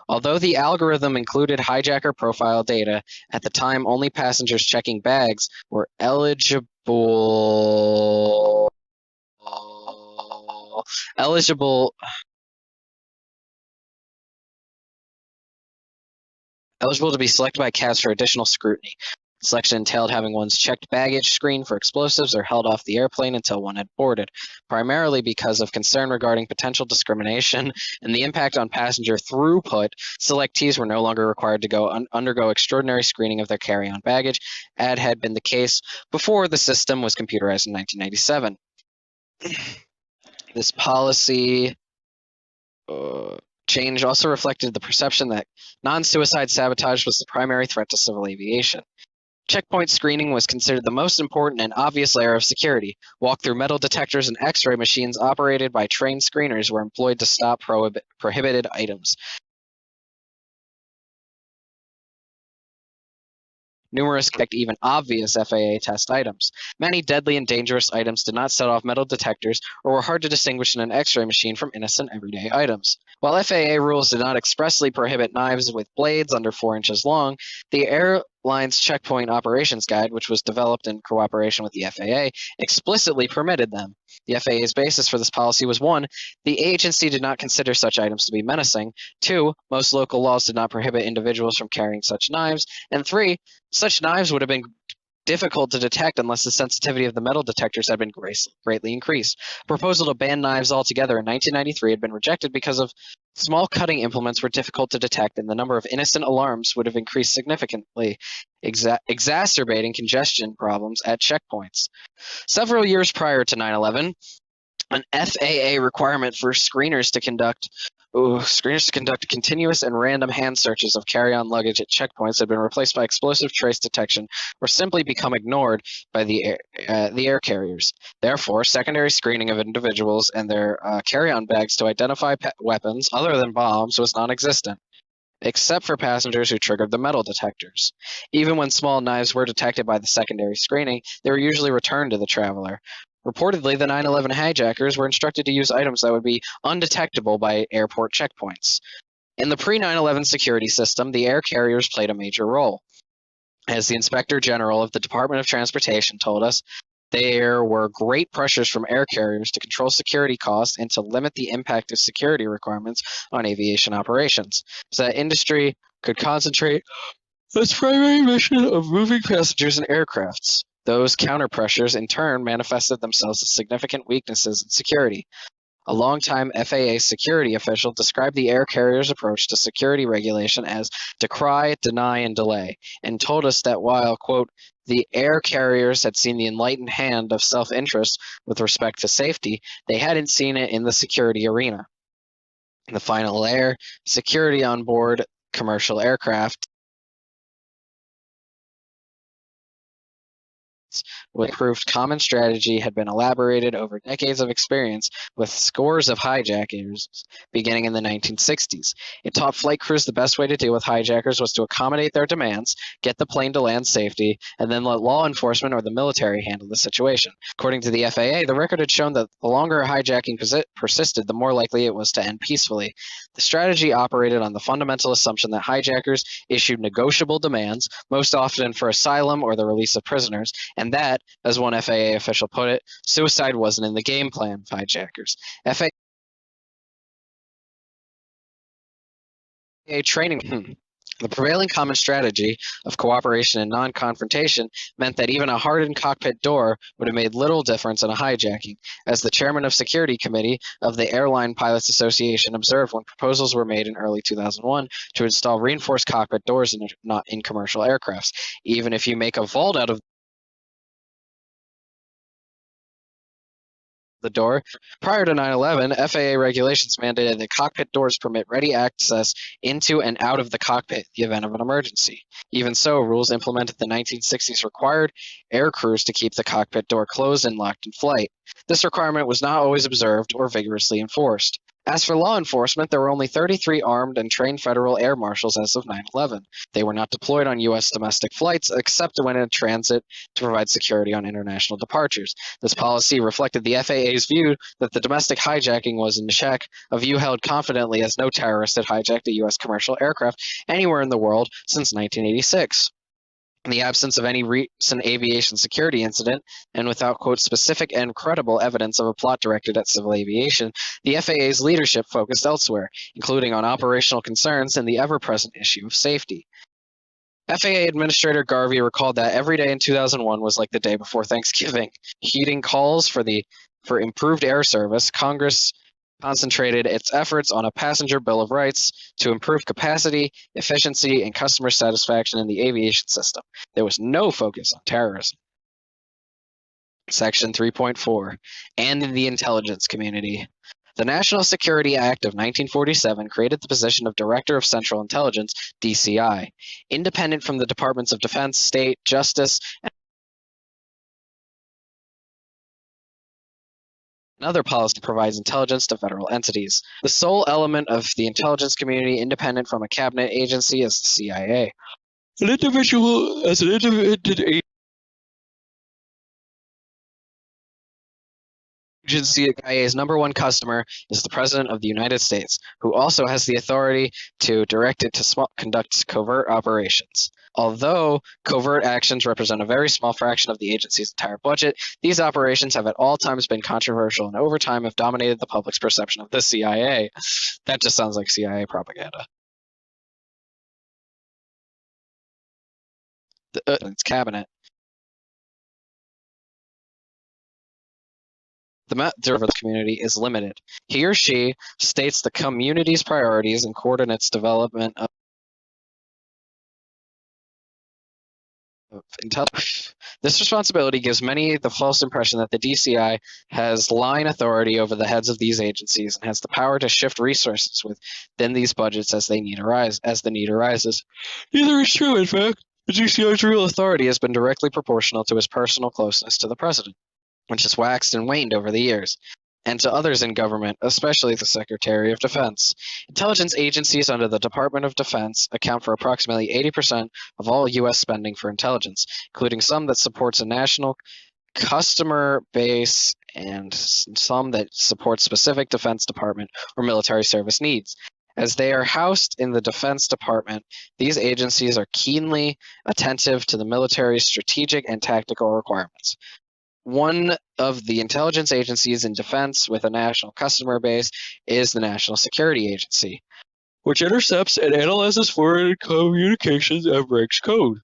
Although the algorithm included hijacker profile data, at the time only passengers checking bags were eligible to be selected by CAS for additional scrutiny. Selection entailed having one's checked baggage screened for explosives or held off the airplane until one had boarded, primarily because of concern regarding potential discrimination and the impact on passenger throughput. Selectees were no longer required to undergo extraordinary screening of their carry-on baggage, as had been the case before the system was computerized in 1997. This policy change also reflected the perception that non-suicide sabotage was the primary threat to civil aviation. Checkpoint screening was considered the most important and obvious layer of security. Walk-through metal detectors and X-ray machines operated by trained screeners were employed to stop prohibited items. Numerous even obvious FAA test items. Many deadly and dangerous items did not set off metal detectors or were hard to distinguish in an X-ray machine from innocent everyday items. While FAA rules did not expressly prohibit knives with blades under 4 inches long, the airline's Checkpoint Operations Guide, which was developed in cooperation with the FAA, explicitly permitted them. The FAA's basis for this policy was 1, the agency did not consider such items to be menacing, 2, most local laws did not prohibit individuals from carrying such knives, and 3, such knives would have been difficult to detect unless the sensitivity of the metal detectors had been greatly increased. A proposal to ban knives altogether in 1993 had been rejected because of small cutting implements were difficult to detect and the number of innocent alarms would have increased significantly, exacerbating congestion problems at checkpoints. Several years prior to 9/11, an FAA requirement for screeners to conduct continuous and random hand searches of carry-on luggage at checkpoints had been replaced by explosive trace detection or simply become ignored by the air carriers. Therefore, secondary screening of individuals and their carry-on bags to identify weapons other than bombs was non-existent, except for passengers who triggered the metal detectors. Even when small knives were detected by the secondary screening, they were usually returned to the traveler. Reportedly, the 9/11 hijackers were instructed to use items that would be undetectable by airport checkpoints. In the pre-9/11 security system, the air carriers played a major role. As the Inspector General of the Department of Transportation told us, there were great pressures from air carriers to control security costs and to limit the impact of security requirements on aviation operations, so that industry could concentrate on its primary mission of moving passengers and aircrafts. Those counter-pressures, in turn, manifested themselves as significant weaknesses in security. A longtime FAA security official described the air carrier's approach to security regulation as decry, deny, and delay, and told us that while, quote, the air carriers had seen the enlightened hand of self-interest with respect to safety, they hadn't seen it in the security arena. The final layer, security on board commercial aircraft, with proved common strategy had been elaborated over decades of experience with scores of hijackers beginning in the 1960s. It taught flight crews the best way to deal with hijackers was to accommodate their demands, get the plane to land safety, and then let law enforcement or the military handle the situation. According to the FAA, the record had shown that the longer a hijacking persisted, the more likely it was to end peacefully. The strategy operated on the fundamental assumption that hijackers issued negotiable demands, most often for asylum or the release of prisoners, and and that, as one FAA official put it, suicide wasn't in the game plan of hijackers. FAA training. The prevailing common strategy of cooperation and non-confrontation meant that even a hardened cockpit door would have made little difference in a hijacking, as the chairman of security committee of the Airline Pilots Association observed when proposals were made in early 2001 to install reinforced cockpit doors in commercial aircrafts. Even if you make a vault out of the door. Prior to 9/11, FAA regulations mandated that cockpit doors permit ready access into and out of the cockpit in the event of an emergency. Even so, rules implemented in the 1960s required air crews to keep the cockpit door closed and locked in flight. This requirement was not always observed or vigorously enforced. As for law enforcement, there were only 33 armed and trained federal air marshals as of 9/11. They were not deployed on U.S. domestic flights except when in transit to provide security on international departures. This policy reflected the FAA's view that the domestic hijacking was in check, a view held confidently as no terrorist had hijacked a U.S. commercial aircraft anywhere in the world since 1986. In the absence of any recent aviation security incident, and without, quote, specific and credible evidence of a plot directed at civil aviation, the FAA's leadership focused elsewhere, including on operational concerns and the ever-present issue of safety. FAA Administrator Garvey recalled that every day in 2001 was like the day before Thanksgiving. Heeding calls for improved air service, Congress concentrated its efforts on a passenger bill of rights to improve capacity, efficiency, and customer satisfaction in the aviation system. There was no focus on terrorism. Section 3.4, and in the intelligence community. The National Security Act of 1947 created the position of Director of Central Intelligence, DCI, independent from the Departments of Defense, State, Justice, and other policy provides intelligence to federal entities. The sole element of the intelligence community independent from a cabinet agency is the CIA. An individual as an independent agency, CIA's number one customer is the President of the United States, who also has the authority to direct it to conduct covert operations. Although covert actions represent a very small fraction of the agency's entire budget, these operations have at all times been controversial and over time have dominated the public's perception of the CIA. That just sounds like CIA propaganda. Its cabinet. The observer community is limited. He or she states the community's priorities and coordinates development of intelligence. This responsibility gives many the false impression that the DCI has line authority over the heads of these agencies and has the power to shift resources within these budgets as the need arises. Neither is true, in fact. The DCI's real authority has been directly proportional to his personal closeness to the president, which has waxed and waned over the years, and to others in government, especially the Secretary of Defense. Intelligence agencies under the Department of Defense account for approximately 80% of all U.S. spending for intelligence, including some that supports a national customer base and some that support specific Defense Department or military service needs. As they are housed in the Defense Department, these agencies are keenly attentive to the military's strategic and tactical requirements. One of the intelligence agencies in defense with a national customer base is the National Security Agency, which intercepts and analyzes foreign communications and breaks code.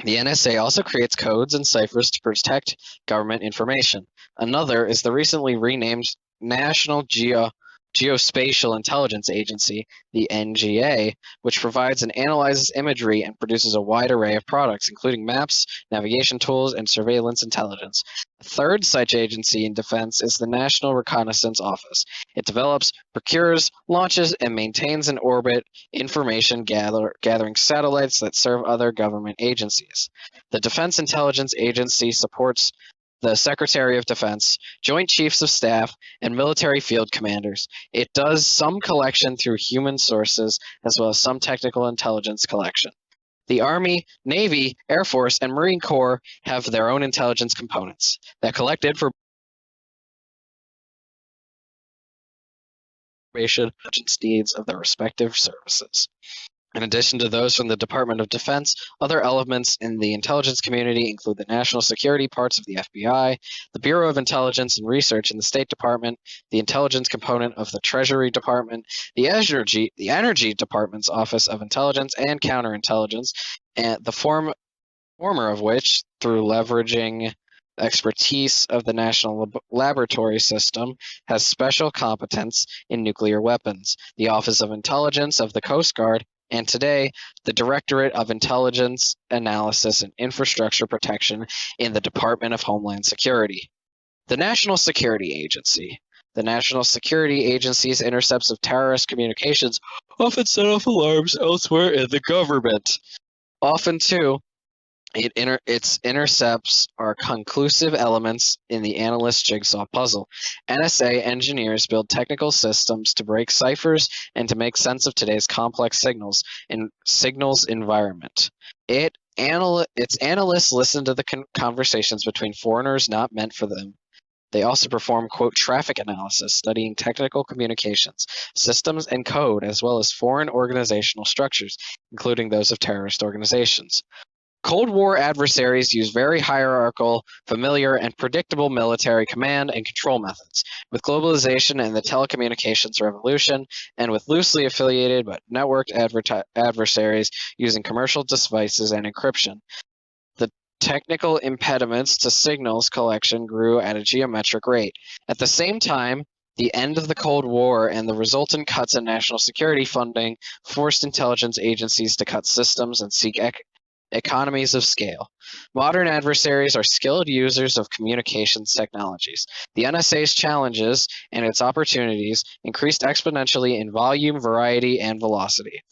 The NSA also creates codes and ciphers to protect government information. Another is the recently renamed National Geospatial Intelligence Agency, the NGA, which provides and analyzes imagery and produces a wide array of products, including maps, navigation tools, and surveillance intelligence. A third such agency in defense is the National Reconnaissance Office. It develops, procures, launches, and maintains in orbit information gathering satellites that serve other government agencies. The Defense Intelligence Agency supports the Secretary of Defense, Joint Chiefs of Staff, and military field commanders. It does some collection through human sources, as well as some technical intelligence collection. The Army, Navy, Air Force, and Marine Corps have their own intelligence components that collect information needs of their respective services. In addition to those from the Department of Defense, other elements in the intelligence community include the national security parts of the FBI, the Bureau of Intelligence and Research in the State Department, the intelligence component of the Treasury Department, the Energy Department's Office of Intelligence and Counterintelligence, and the former of which, through leveraging expertise of the National Laboratory System, has special competence in nuclear weapons, the Office of Intelligence of the Coast Guard, and today, the Directorate of Intelligence Analysis and Infrastructure Protection in the Department of Homeland Security. The National Security Agency. The National Security Agency's intercepts of terrorist communications often set off alarms elsewhere in the government. Often, too, its intercepts are conclusive elements in the analyst's jigsaw puzzle. NSA engineers build technical systems to break ciphers and to make sense of today's complex signals environment. Its analysts listen to the conversations between foreigners not meant for them. They also perform, quote, traffic analysis, studying technical communications, systems, and code, as well as foreign organizational structures, including those of terrorist organizations. Cold War adversaries use very hierarchical, familiar, and predictable military command and control methods. With globalization and the telecommunications revolution, and with loosely affiliated but networked adversaries using commercial devices and encryption, the technical impediments to signals collection grew at a geometric rate. At the same time, the end of the Cold War and the resultant cuts in national security funding forced intelligence agencies to cut systems and seek economies of scale. Modern adversaries are skilled users of communications technologies. The NSA's challenges and its opportunities increased exponentially in volume, variety, and velocity.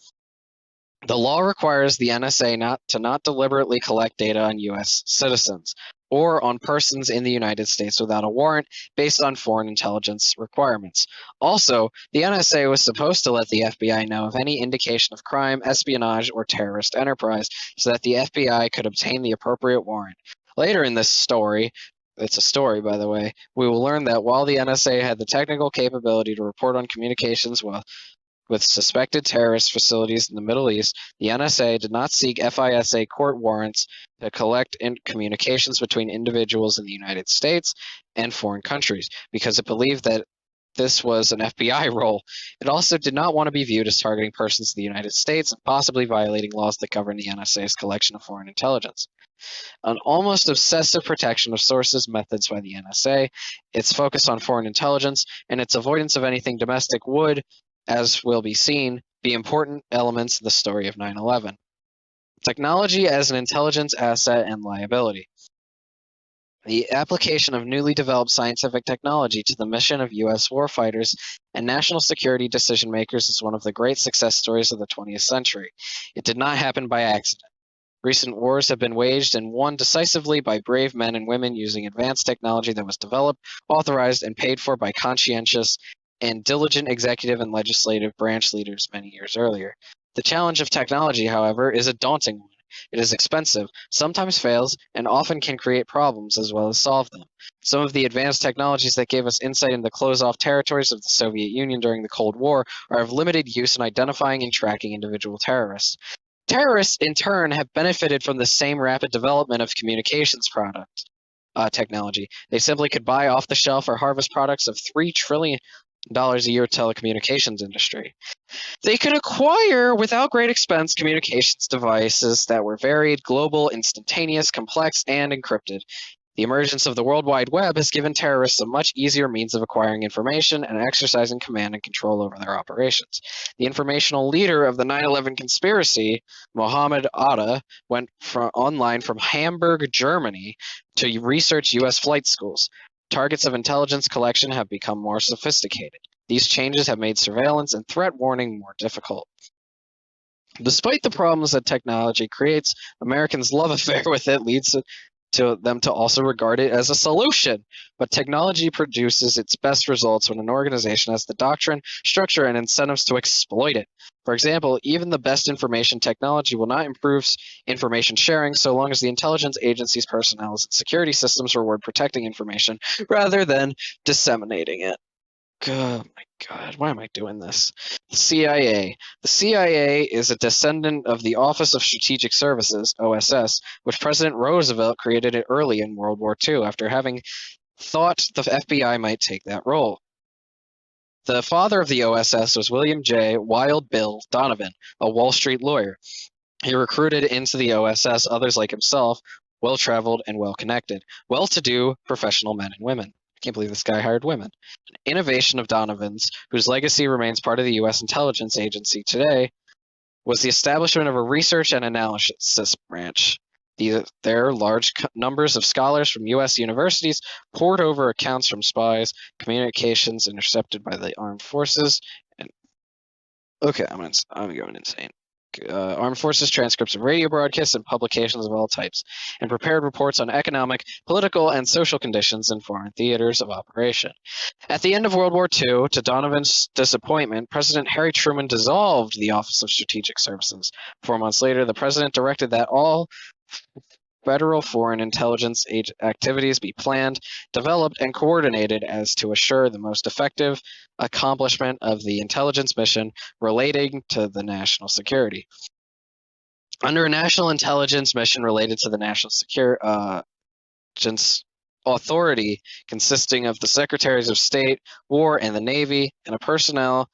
The law requires the NSA not deliberately collect data on U.S. citizens or on persons in the United States without a warrant based on foreign intelligence requirements. Also, the NSA was supposed to let the FBI know of any indication of crime, espionage, or terrorist enterprise so that the FBI could obtain the appropriate warrant. Later in this story, it's a story, by the way, we will learn that while the NSA had the technical capability to report on communications with suspected terrorist facilities in the Middle East, the NSA did not seek FISA court warrants to collect communications between individuals in the United States and foreign countries because it believed that this was an FBI role. It also did not want to be viewed as targeting persons in the United States and possibly violating laws that govern the NSA's collection of foreign intelligence. An almost obsessive protection of sources methods by the NSA, its focus on foreign intelligence, and its avoidance of anything domestic would, as will be seen, be important elements in the story of 9/11. Technology as an intelligence asset and liability. The application of newly developed scientific technology to the mission of U.S. warfighters and national security decision makers is one of the great success stories of the 20th century. It did not happen by accident. Recent wars have been waged and won decisively by brave men and women using advanced technology that was developed, authorized, and paid for by conscientious and diligent executive and legislative branch leaders many years earlier. The challenge of technology, however, is a daunting one. It is expensive, sometimes fails, and often can create problems as well as solve them. Some of the advanced technologies that gave us insight into the closed-off territories of the Soviet Union during the Cold War are of limited use in identifying and tracking individual terrorists. Terrorists, in turn, have benefited from the same rapid development of communications technology. They simply could buy off-the-shelf or harvest products of $3 trillion a year telecommunications industry. They could acquire, without great expense, communications devices that were varied, global, instantaneous, complex, and encrypted. The emergence of the World Wide Web has given terrorists a much easier means of acquiring information and exercising command and control over their operations. The informational leader of the 9/11 conspiracy, Mohammed Atta, went online from Hamburg, Germany, to research U.S. flight schools. Targets of intelligence collection have become more sophisticated. These changes have made surveillance and threat warning more difficult. Despite the problems that technology creates, Americans' love affair with it leads to them to also regard it as a solution. But technology produces its best results when an organization has the doctrine, structure, and incentives to exploit it. For example, even the best information technology will not improve information sharing so long as the intelligence agency's personnel and security systems reward protecting information rather than disseminating it. God, my God, why am I doing this? The CIA. The CIA is a descendant of the Office of Strategic Services, OSS, which President Roosevelt created it early in World War II after having thought the FBI might take that role. The father of the OSS was William J. Wild Bill Donovan, a Wall Street lawyer. He recruited into the OSS others like himself, well-traveled and well-connected, well-to-do professional men and women. I can't believe this guy hired women. An innovation of Donovan's, whose legacy remains part of the U.S. intelligence agency today, was the establishment of a research and analysis branch. There, large numbers of scholars from U.S. universities poured over accounts from spies, communications intercepted by the armed forces, and okay, I'm going insane. Armed forces transcripts of radio broadcasts and publications of all types, and prepared reports on economic, political, and social conditions in foreign theaters of operation. At the end of World War II, to Donovan's disappointment, President Harry Truman dissolved the Office of Strategic Services. 4 months later, the president directed that all federal foreign intelligence activities be planned, developed, and coordinated as to assure the most effective accomplishment of the intelligence mission relating to the national security. Under a national intelligence mission related to the national security authority consisting of the Secretaries of State, War, and the Navy, and a personal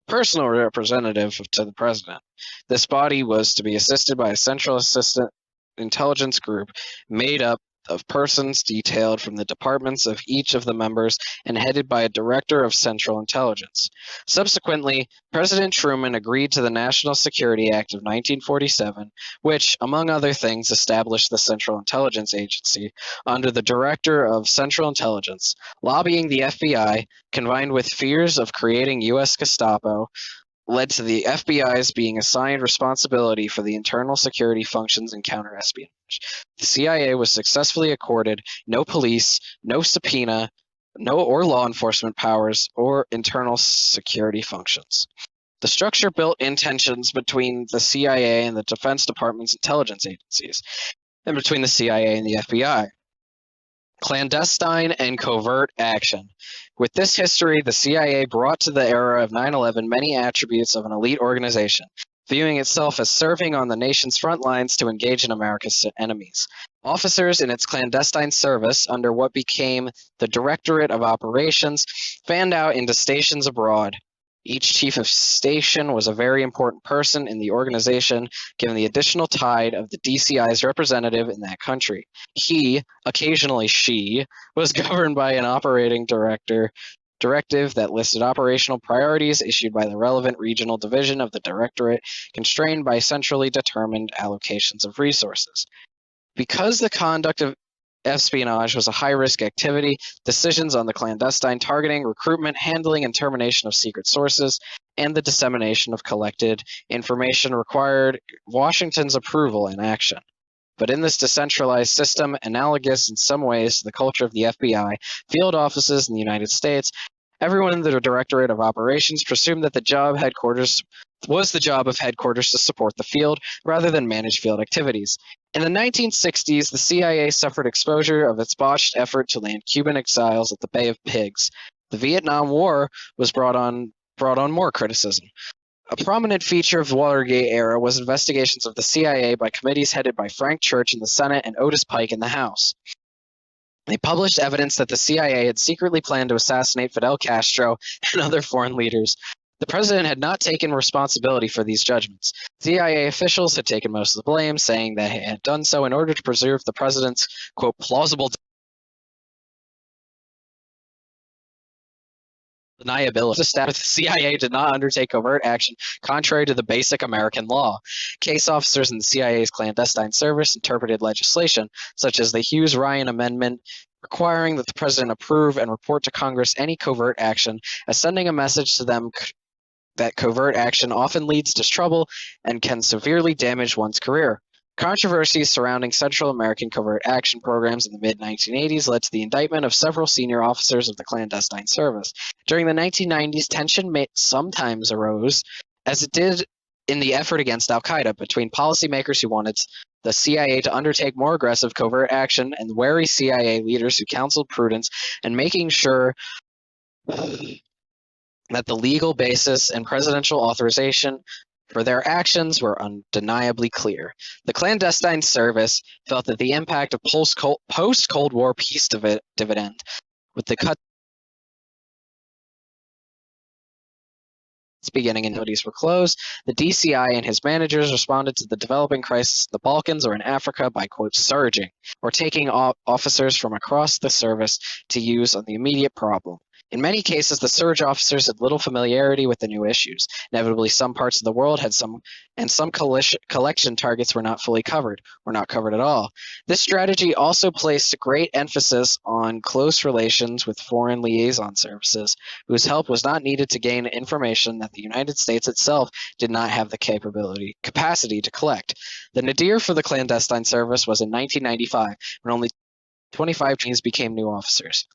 representative to the president. This body was to be assisted by a central assistant intelligence group made up of persons detailed from the departments of each of the members and headed by a director of central intelligence. Subsequently, President Truman agreed to the National Security Act of 1947, which, among other things, established the Central Intelligence Agency under the Director of Central Intelligence. Lobbying the FBI, combined with fears of creating U.S. Gestapo, led to the FBI's being assigned responsibility for the internal security functions and counterespionage. The CIA was successfully accorded no police, no subpoena, or law enforcement powers, or internal security functions. The structure built in tensions between the CIA and the Defense Department's intelligence agencies, and between the CIA and the FBI. Clandestine and covert action. With this history, the CIA brought to the era of 9/11 many attributes of an elite organization, viewing itself as serving on the nation's front lines to engage in America's enemies. Officers in its clandestine service, under what became the Directorate of Operations, fanned out into stations abroad. Each chief of station was a very important person in the organization, given the additional tide of the DCI's representative in that country. He, occasionally she, was governed by an operating directive that listed operational priorities issued by the relevant regional division of the directorate, constrained by centrally determined allocations of resources. Because the conduct of espionage was a high-risk activity, decisions on the clandestine targeting, recruitment, handling, and termination of secret sources, and the dissemination of collected information required Washington's approval and action. But in this decentralized system, analogous in some ways to the culture of the FBI, field offices in the United States, everyone in the Directorate of Operations presumed that the job of headquarters to support the field rather than manage field activities. In the 1960s, the CIA suffered exposure of its botched effort to land Cuban exiles at the Bay of Pigs. The Vietnam War was brought on more criticism. A prominent feature of the Watergate era was investigations of the CIA by committees headed by Frank Church in the Senate and Otis Pike in the House. They published evidence that the CIA had secretly planned to assassinate Fidel Castro and other foreign leaders. The president had not taken responsibility for these judgments. CIA officials had taken most of the blame, saying they had done so in order to preserve the president's, quote, plausible deniability. The CIA did not undertake overt action contrary to the basic American law. Case officers in the CIA's clandestine service interpreted legislation, such as the Hughes-Ryan Amendment, requiring that the president approve and report to Congress any covert action, as sending a message to them that covert action often leads to trouble and can severely damage one's career. Controversies surrounding Central American covert action programs in the mid-1980s led to the indictment of several senior officers of the clandestine service. During the 1990s, tension sometimes arose, as it did in the effort against al-Qaeda, between policymakers who wanted the CIA to undertake more aggressive covert action and wary CIA leaders who counseled prudence and making sure that the legal basis and presidential authorization for their actions were undeniably clear. The clandestine service felt that the impact of post-Cold War peace dividend, with the cuts beginning and utilities were closed, the DCI and his managers responded to the developing crisis in the Balkans or in Africa by, quote, surging, or taking officers from across the service to use on the immediate problem. In many cases, the surge officers had little familiarity with the new issues. Inevitably, some parts of the world had some collection targets were not fully covered, or not covered at all. This strategy also placed great emphasis on close relations with foreign liaison services, whose help was not needed to gain information that the United States itself did not have the capacity to collect. The nadir for the clandestine service was in 1995, when only 25 teams became new officers.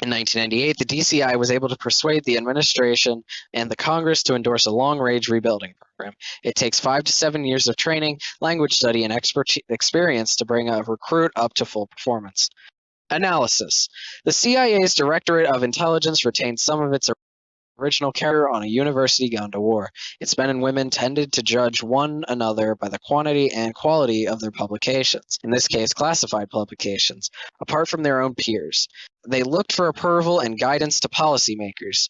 In 1998, the DCI was able to persuade the administration and the Congress to endorse a long-range rebuilding program. It takes 5 to 7 years of training, language study, and experience to bring a recruit up to full performance. Analysis. The CIA's Directorate of Intelligence retained some of its original character on a university gone to war. Its men and women tended to judge one another by the quantity and quality of their publications, in this case classified publications, apart from their own peers. They looked for approval and guidance to policymakers.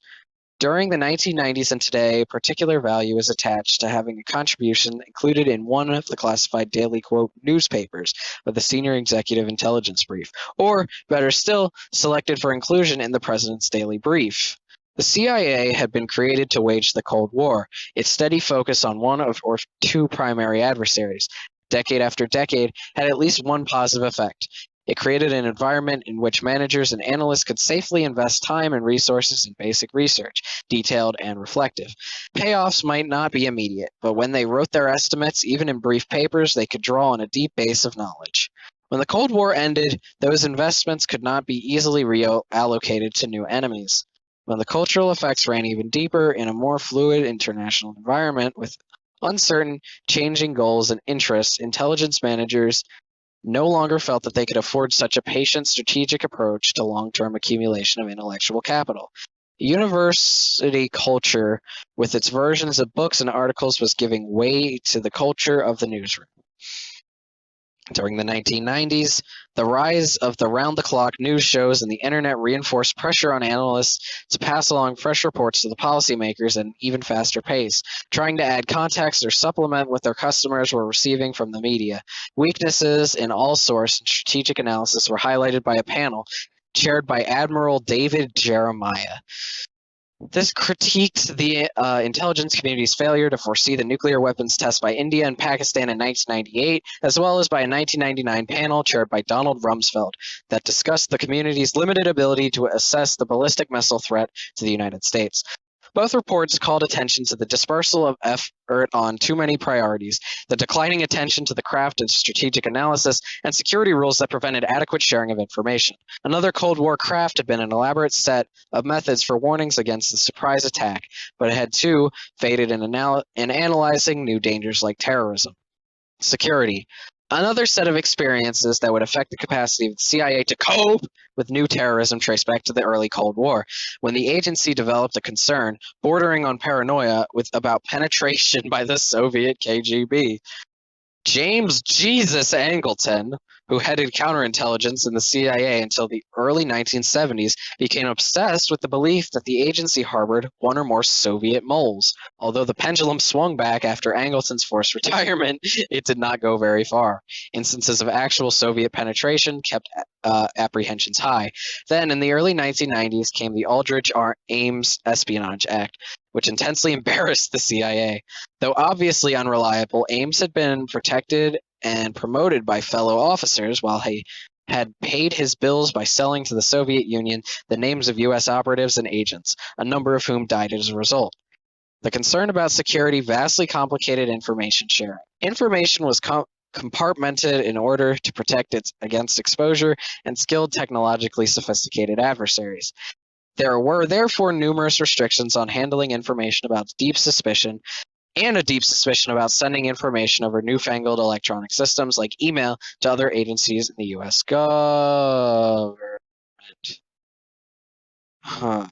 During the 1990s and today, particular value is attached to having a contribution included in one of the classified daily, quote, newspapers with a senior executive intelligence brief, or, better still, selected for inclusion in the president's daily brief. The CIA had been created to wage the Cold War, its steady focus on one or two primary adversaries, decade after decade, had at least one positive effect. It created an environment in which managers and analysts could safely invest time and resources in basic research, detailed and reflective. Payoffs might not be immediate, but when they wrote their estimates, even in brief papers, they could draw on a deep base of knowledge. When the Cold War ended, those investments could not be easily reallocated to new enemies. When the cultural effects ran even deeper in a more fluid international environment with uncertain, changing goals and interests, intelligence managers no longer felt that they could afford such a patient, strategic approach to long-term accumulation of intellectual capital. University culture, with its versions of books and articles, was giving way to the culture of the newsroom. During the 1990s, the rise of the round-the-clock news shows and the internet reinforced pressure on analysts to pass along fresh reports to the policymakers at an even faster pace, trying to add context or supplement what their customers were receiving from the media. Weaknesses in all source and strategic analysis were highlighted by a panel chaired by Admiral David Jeremiah. This critiqued the intelligence community's failure to foresee the nuclear weapons test by India and Pakistan in 1998, as well as by a 1999 panel chaired by Donald Rumsfeld that discussed the community's limited ability to assess the ballistic missile threat to the United States. Both reports called attention to the dispersal of effort on too many priorities, the declining attention to the craft of strategic analysis, and security rules that prevented adequate sharing of information. Another Cold War craft had been an elaborate set of methods for warnings against the surprise attack, but it had too faded in analyzing new dangers like terrorism. Security. Another set of experiences that would affect the capacity of the CIA to cope with new terrorism traced back to the early Cold War, when the agency developed a concern bordering on paranoia about penetration by the Soviet KGB. James Jesus Angleton, who headed counterintelligence in the CIA until the early 1970s, became obsessed with the belief that the agency harbored one or more Soviet moles. Although the pendulum swung back after Angleton's forced retirement, it did not go very far. Instances of actual Soviet penetration kept apprehensions high. Then, in the early 1990s, came the Aldrich-Ames Espionage Act, which intensely embarrassed the CIA. Though obviously unreliable, Ames had been protected and promoted by fellow officers while he had paid his bills by selling to the Soviet Union the names of U.S. operatives and agents, a number of whom died as a result. The concern about security vastly complicated information sharing. Information was compartmented in order to protect it against exposure and skilled technologically sophisticated adversaries. There were therefore numerous restrictions on handling information about deep suspicion, and a deep suspicion about sending information over newfangled electronic systems like email to other agencies in the U.S. government. Huh.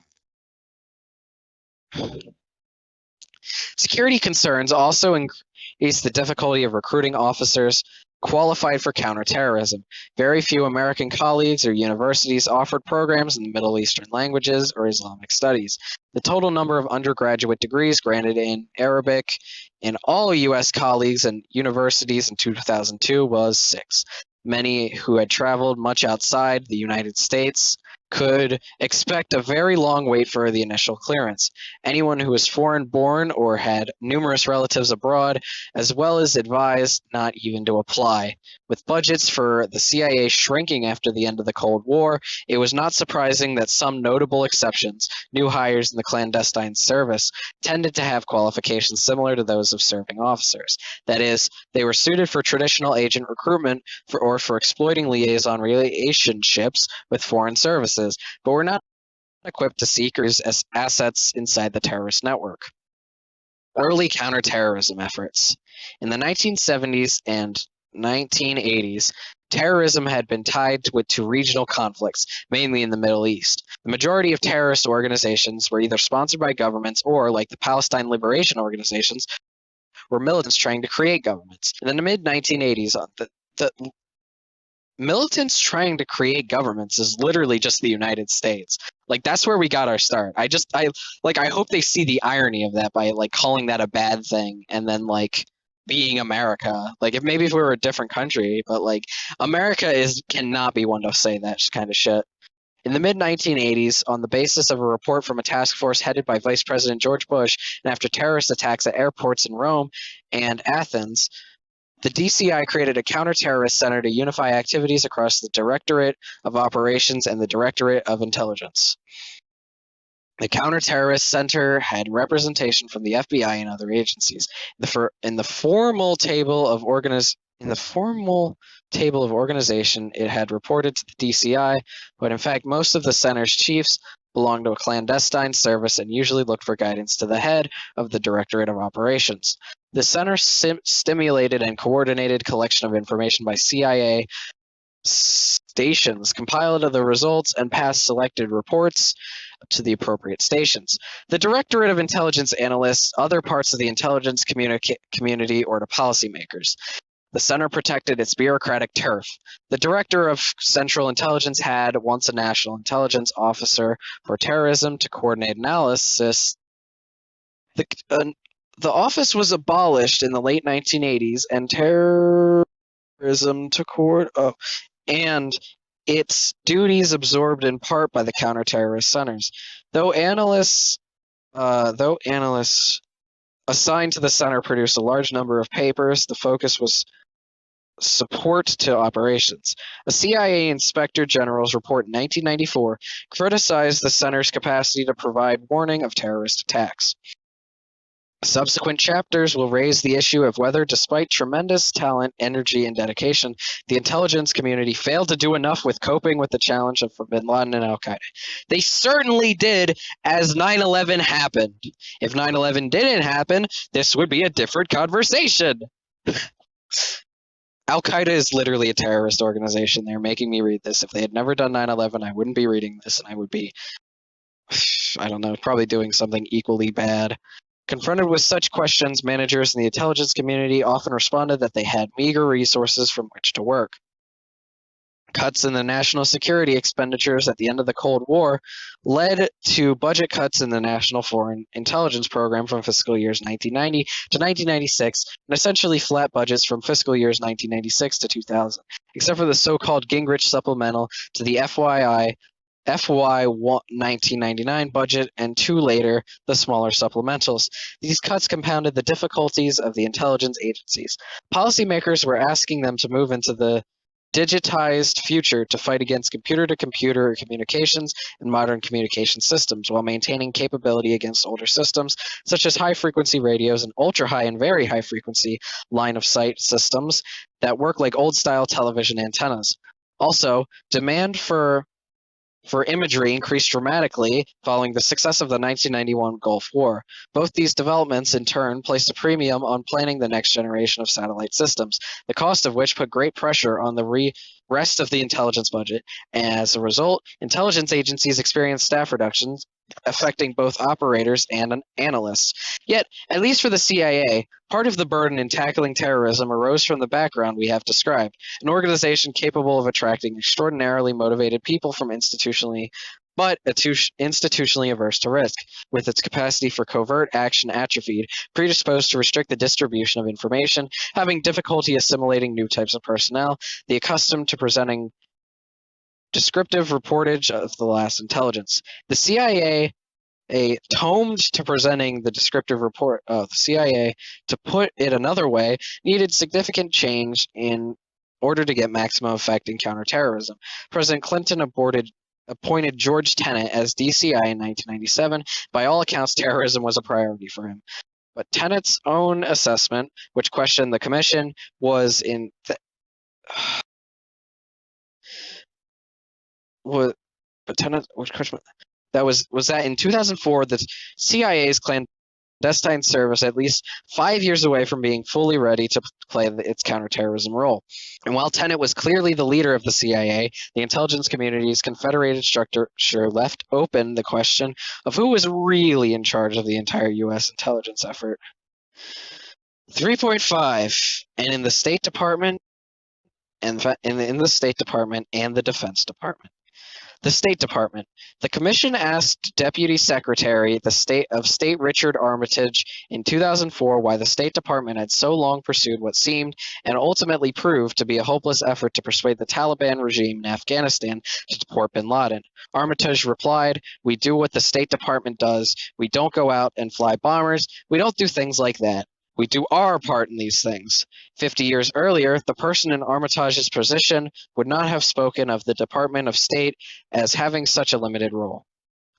security concerns also increased the difficulty of recruiting officers qualified for counterterrorism. Very few American colleges or universities offered programs in the Middle Eastern languages or Islamic studies. The total number of undergraduate degrees granted in Arabic in all U.S. colleges and universities in 2002 was 6. Many who had traveled much outside the United States could expect a very long wait for the initial clearance. Anyone who was foreign-born or had numerous relatives abroad, as well as advised not even to apply. With budgets for the CIA shrinking after the end of the Cold War, it was not surprising that some notable exceptions, new hires in the clandestine service, tended to have qualifications similar to those of serving officers. That is, they were suited for traditional agent recruitment or for exploiting liaison relationships with foreign services, but were not equipped to seekers as assets inside the terrorist network. Early counterterrorism efforts. In the 1970s and 1980s, terrorism had been tied to regional conflicts, mainly in the Middle East. The majority of terrorist organizations were either sponsored by governments or, like the Palestine Liberation Organizations, were militants trying to create governments. In the mid-1980s, the militants trying to create governments is literally just the United States. Like, that's where we got our start. I hope they see the irony of that by like calling that a bad thing and then like being America. Like, if we were a different country, but like America cannot be one to say that kind of shit. In the mid-1980s, on the basis of a report from a task force headed by Vice President George Bush, and after terrorist attacks at airports in Rome and Athens, the DCI created a counter-terrorist center to unify activities across the Directorate of Operations and the Directorate of Intelligence. The Counter-Terrorist Center had representation from the FBI and other agencies. In the formal table of organization, it had reported to the DCI, but in fact, most of the center's chiefs belonged to a clandestine service and usually looked for guidance to the head of the Directorate of Operations. The center stimulated and coordinated collection of information by CIA stations, compiled the results, and passed selected reports to the appropriate stations. The Directorate of Intelligence analysts other parts of the intelligence community or to policymakers. The center protected its bureaucratic turf. The Director of Central Intelligence had once a National Intelligence Officer for Terrorism to coordinate analysis. The office was abolished in the late 1980s, and terrorism and its duties absorbed in part by the counter-terrorist centers. Though analysts assigned to the center produced a large number of papers, the focus was support to operations. A CIA Inspector General's report in 1994 criticized the center's capacity to provide warning of terrorist attacks. Subsequent chapters will raise the issue of whether, despite tremendous talent, energy, and dedication, the intelligence community failed to do enough with coping with the challenge of bin Laden and al-Qaeda. They certainly did, as 9/11 happened. If 9/11 didn't happen, this would be a different conversation. Al-Qaeda is literally a terrorist organization. They're making me read this. If they had never done 9/11, I wouldn't be reading this, and I would be, I don't know, probably doing something equally bad. Confronted with such questions, managers in the intelligence community often responded that they had meager resources from which to work. Cuts in the national security expenditures at the end of the Cold War led to budget cuts in the National Foreign Intelligence Program from fiscal years 1990 to 1996, and essentially flat budgets from fiscal years 1996 to 2000, except for the so-called Gingrich supplemental to the FY 1999 budget, and 2 later, the smaller supplementals. These cuts compounded the difficulties of the intelligence agencies. Policymakers were asking them to move into the digitized future to fight against computer-to-computer communications and modern communication systems, while maintaining capability against older systems, such as high-frequency radios and ultra-high and very high-frequency line-of-sight systems that work like old-style television antennas. Also, demand for imagery increased dramatically following the success of the 1991 Gulf War. Both these developments, in turn, placed a premium on planning the next generation of satellite systems, the cost of which put great pressure on the rest of the intelligence budget. As a result, intelligence agencies experienced staff reductions affecting both operators and analysts. Yet, at least for the CIA, part of the burden in tackling terrorism arose from the background we have described, an organization capable of attracting extraordinarily motivated people from institutionally averse to risk, with its capacity for covert action atrophied, predisposed to restrict the distribution of information, having difficulty assimilating new types of personnel, the accustomed to presenting descriptive reportage of the last intelligence. The CIA tomed to presenting the descriptive report of the CIA, to put it another way, needed significant change in order to get maximum effect in counterterrorism. President Clinton appointed George Tenet as DCI in 1997. By all accounts, terrorism was a priority for him. But Tenet's own assessment, which questioned the commission, was in was but Tenet which question that was that in 2004 the CIA's clandestine service at least 5 years away from being fully ready to play its counterterrorism role. And while Tenet was clearly the leader of the CIA, the intelligence community's confederated structure left open the question of who was really in charge of the entire U.S. intelligence effort. 3.5, and in the State Department and in the State Department and the Defense Department. The State Department. The Commission asked Deputy Secretary of State Richard Armitage in 2004 why the State Department had so long pursued what seemed and ultimately proved to be a hopeless effort to persuade the Taliban regime in Afghanistan to deport bin Laden. Armitage replied, "We do what the State Department does. We don't go out and fly bombers. We don't do things like that. We do our part in these things." 50 years earlier, the person in Armitage's position would not have spoken of the Department of State as having such a limited role.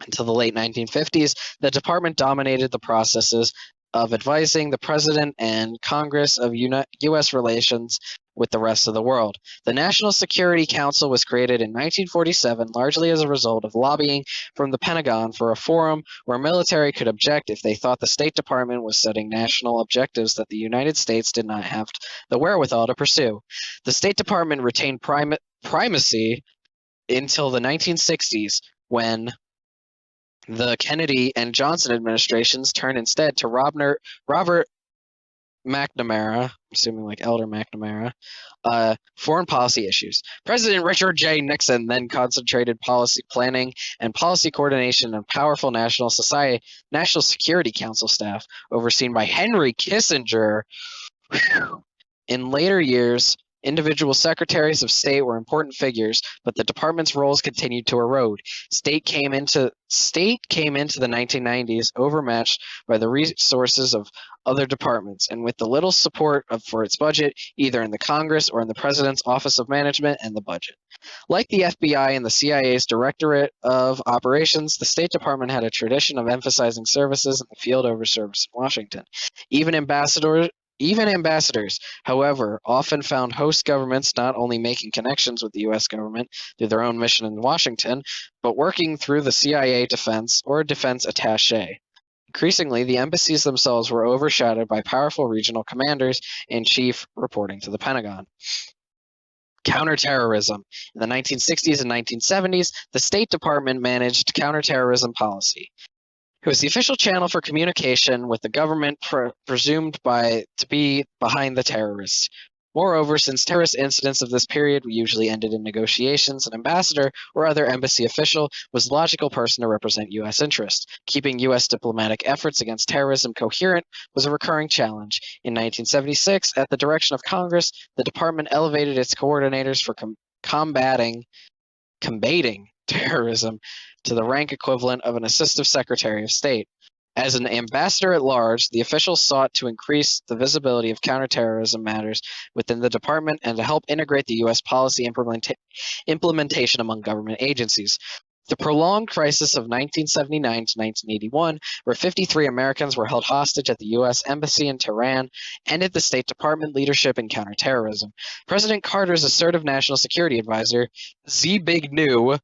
Until the late 1950s, the department dominated the processes of advising the President and Congress of U.S. relations with the rest of the world. The National Security Council was created in 1947 largely as a result of lobbying from the Pentagon for a forum where military could object if they thought the State Department was setting national objectives that the United States did not have the wherewithal to pursue. The State Department retained primacy until the 1960s, when the Kennedy and Johnson administrations turned instead to Robert McNamara, I'm assuming like Elder McNamara, foreign policy issues. President Richard J. Nixon then concentrated policy planning and policy coordination on powerful National Security Council staff, overseen by Henry Kissinger. In later years, individual secretaries of state were important figures, but the department's roles continued to erode. State came into the 1990s overmatched by the resources of other departments, and with the little support for its budget, either in the Congress or in the President's Office of Management and the Budget. Like the FBI and the CIA's Directorate of Operations, the State Department had a tradition of emphasizing services in the field over service in Washington. Even ambassadors, however, often found host governments not only making connections with the U.S. government through their own mission in Washington, but working through the CIA defense or defense attaché. Increasingly, the embassies themselves were overshadowed by powerful regional commanders-in-chief reporting to the Pentagon. Counterterrorism. In the 1960s and 1970s, the State Department managed counterterrorism policy. It was the official channel for communication with the government presumed to be behind the terrorists. Moreover, since terrorist incidents of this period usually ended in negotiations, an ambassador or other embassy official was the logical person to represent U.S. interests. Keeping U.S. diplomatic efforts against terrorism coherent was a recurring challenge. In 1976, at the direction of Congress, the department elevated its coordinators for combating terrorism to the rank equivalent of an assistant secretary of state. As an ambassador at large, the official sought to increase the visibility of counterterrorism matters within the department and to help integrate the U.S. policy implementation among government agencies. The prolonged crisis of 1979 to 1981, where 53 Americans were held hostage at the U.S. Embassy in Tehran, ended the State Department leadership in counterterrorism. President Carter's assertive national security advisor, Zbigniew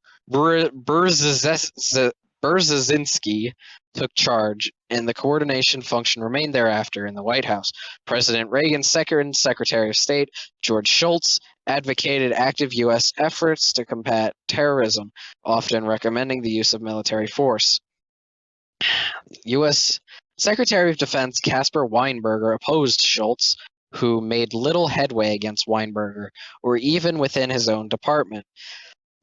Brzezinski, took charge, and the coordination function remained thereafter in the White House. President Reagan's second Secretary of State, George Shultz, advocated active U.S. efforts to combat terrorism, often recommending the use of military force. U.S. Secretary of Defense Caspar Weinberger opposed Schultz, who made little headway against Weinberger, or even within his own department.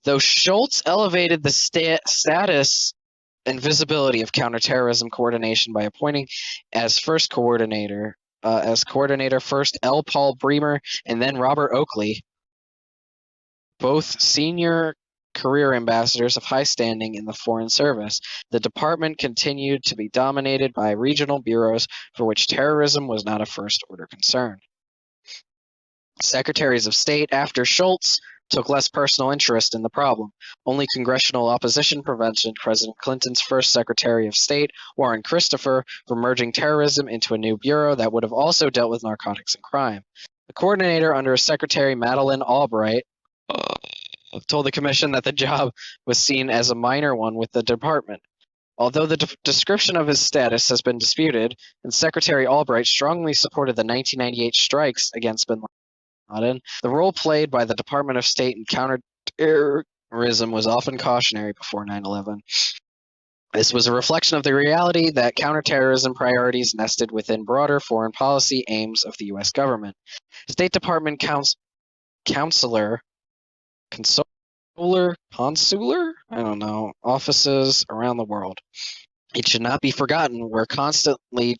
Though Schultz elevated the status and visibility of counterterrorism coordination by appointing as coordinator first L. Paul Bremer and then Robert Oakley, both senior career ambassadors of high standing in the Foreign Service. The department continued to be dominated by regional bureaus for which terrorism was not a first-order concern. Secretaries of State after Schultz took less personal interest in the problem. Only congressional opposition prevented President Clinton's first Secretary of State, Warren Christopher, from merging terrorism into a new bureau that would have also dealt with narcotics and crime. The coordinator under Secretary Madeleine Albright told the commission that the job was seen as a minor one with the department. Although the description of his status has been disputed, and Secretary Albright strongly supported the 1998 strikes against bin Laden, the role played by the Department of State in counterterrorism was often cautionary before 9/11. This was a reflection of the reality that counterterrorism priorities nested within broader foreign policy aims of the U.S. government. State Department consular, offices around the world. It should not be forgotten we're constantly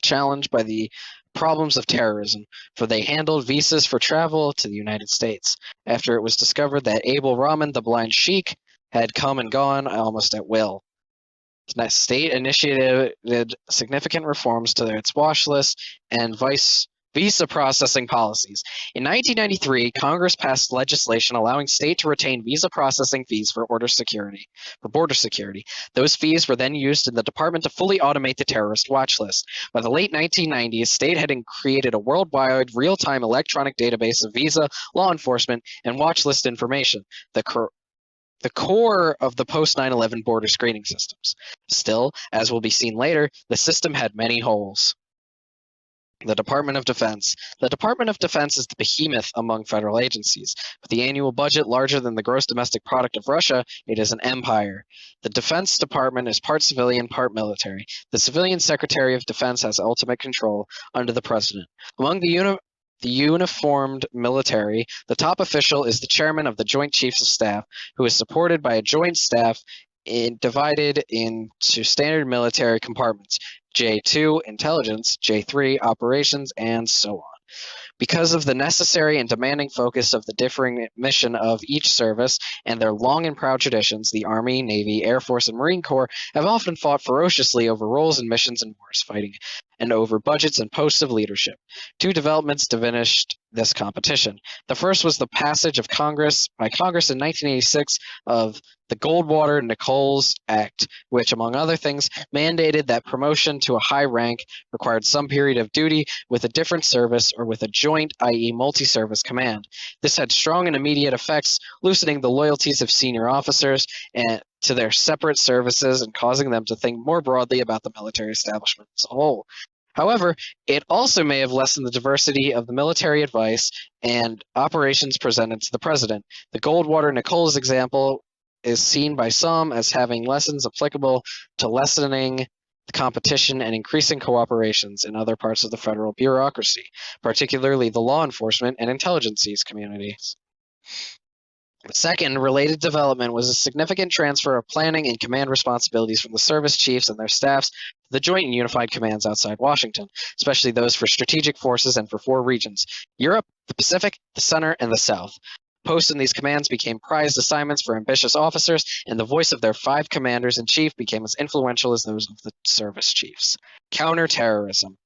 challenged by the problems of terrorism, for they handled visas for travel to the United States after it was discovered that Abul Rahman, the blind sheik, had come and gone almost at will. The state initiated significant reforms to its watch list and visa processing policies. In 1993, Congress passed legislation allowing state to retain visa processing fees for border security. Those fees were then used in the department to fully automate the terrorist watch list. By the late 1990s, state had created a worldwide real-time electronic database of visa, law enforcement, and watch list information, the core of the post-9/11 border screening systems. Still, as will be seen later, the system had many holes. The Department of Defense. The Department of Defense is the behemoth among federal agencies. With the annual budget larger than the gross domestic product of Russia, it is an empire. The Defense Department is part civilian, part military. The civilian Secretary of Defense has ultimate control under the President. Among the uniformed military, the top official is the chairman of the Joint Chiefs of Staff, who is supported by a joint staff divided into standard military compartments. J2, intelligence, J3, operations, and so on. Because of the necessary and demanding focus of the differing mission of each service and their long and proud traditions, the Army, Navy, Air Force, and Marine Corps have often fought ferociously over roles and missions in wars fighting and over budgets and posts of leadership. Two developments diminished this competition. The first was the passage by Congress in 1986 of the Goldwater-Nichols Act, which, among other things, mandated that promotion to a high rank required some period of duty with a different service or with a joint, i.e. multi-service command. This had strong and immediate effects, loosening the loyalties of senior officers and to their separate services and causing them to think more broadly about the military establishment as a whole. However, it also may have lessened the diversity of the military advice and operations presented to the president. The Goldwater-Nichols example is seen by some as having lessons applicable to lessening the competition and increasing cooperations in other parts of the federal bureaucracy, particularly the law enforcement and intelligence communities. The second related development was a significant transfer of planning and command responsibilities from the service chiefs and their staffs to the joint and unified commands outside Washington, especially those for strategic forces and for 4 regions: Europe, the Pacific, the Center, and the South. Posts in these commands became prized assignments for ambitious officers, and the voice of their 5 commanders-in-chief became as influential as those of the service chiefs. Counterterrorism.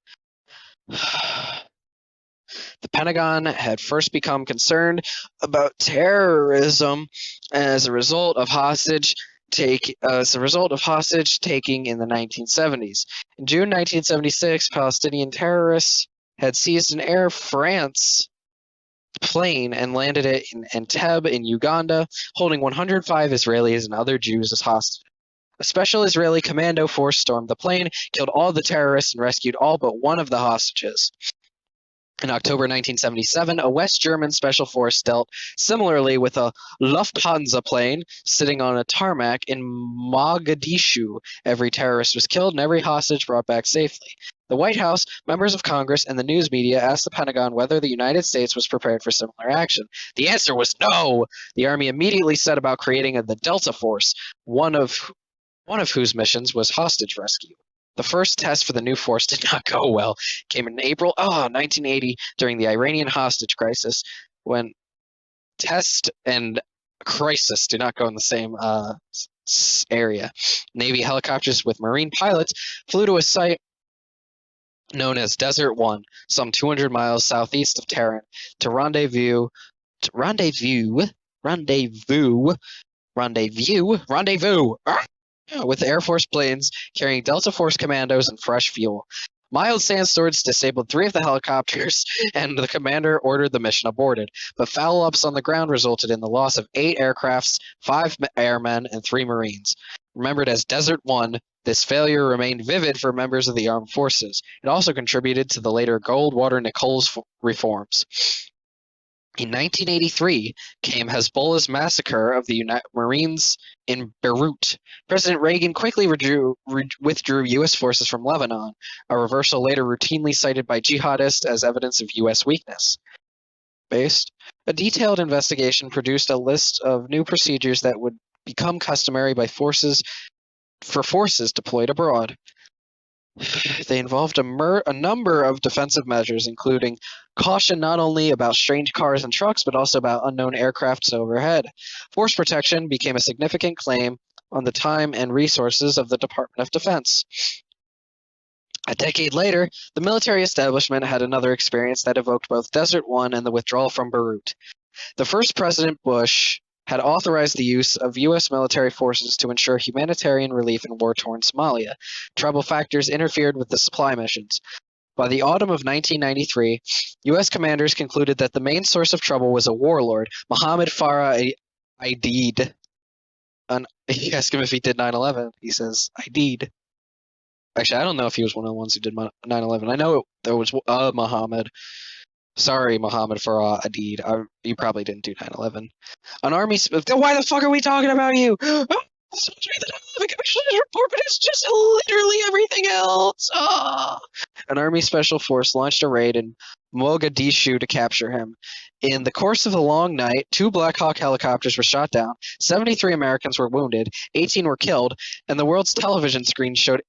The Pentagon had first become concerned about terrorism as a result of hostage taking in the 1970s. In June 1976, Palestinian terrorists had seized an Air France plane and landed it in Entebbe in Uganda, holding 105 Israelis and other Jews as hostages. A special Israeli commando force stormed the plane, killed all the terrorists, and rescued all but one of the hostages. In October 1977, a West German special force dealt similarly with a Lufthansa plane sitting on a tarmac in Mogadishu. Every terrorist was killed and every hostage brought back safely. The White House, members of Congress, and the news media asked the Pentagon whether the United States was prepared for similar action. The answer was no! The Army immediately set about creating the Delta Force, one of whose missions was hostage rescue. The first test for the new force did not go well. It came in April 1980 during the Iranian hostage crisis, when test and crisis do not go in the same area. Navy helicopters with Marine pilots flew to a site known as Desert One, some 200 miles southeast of Tehran, to rendezvous with Air Force planes carrying Delta Force commandos and fresh fuel. Mild sandstorms disabled 3 of the helicopters, and the commander ordered the mission aborted. But foul-ups on the ground resulted in the loss of 8 aircrafts, 5 airmen, and 3 Marines. Remembered as Desert One, this failure remained vivid for members of the armed forces. It also contributed to the later Goldwater-Nichols reforms. In 1983 came Hezbollah's massacre of the Marines in Beirut. President Reagan quickly withdrew U.S. forces from Lebanon, a reversal later routinely cited by jihadists as evidence of U.S. weakness. A detailed investigation produced a list of new procedures that would become customary for forces deployed abroad. They involved a number of defensive measures, including caution not only about strange cars and trucks, but also about unknown aircrafts overhead. Force protection became a significant claim on the time and resources of the Department of Defense. A decade later, the military establishment had another experience that evoked both Desert One and the withdrawal from Beirut. The first President Bush had authorized the use of U.S. military forces to ensure humanitarian relief in war-torn Somalia. Trouble factors interfered with the supply missions. By the autumn of 1993, U.S. commanders concluded that the main source of trouble was a warlord, Mohammed Farah Aidid. You ask him if he did 9/11. He says, Aidid. Actually, I don't know if he was one of the ones who did 9/11. I know there was Mohammed. Sorry, Mohammed Farah Aidid. You probably didn't do 9/11. An army. Why the fuck are we talking about you? Someone's read the 9/11 Commission's report, but it's just literally everything else. An army special force launched a raid in Mogadishu to capture him. In the course of the long night, 2 Black Hawk helicopters were shot down, 73 Americans were wounded, 18 were killed, and the world's television screen showed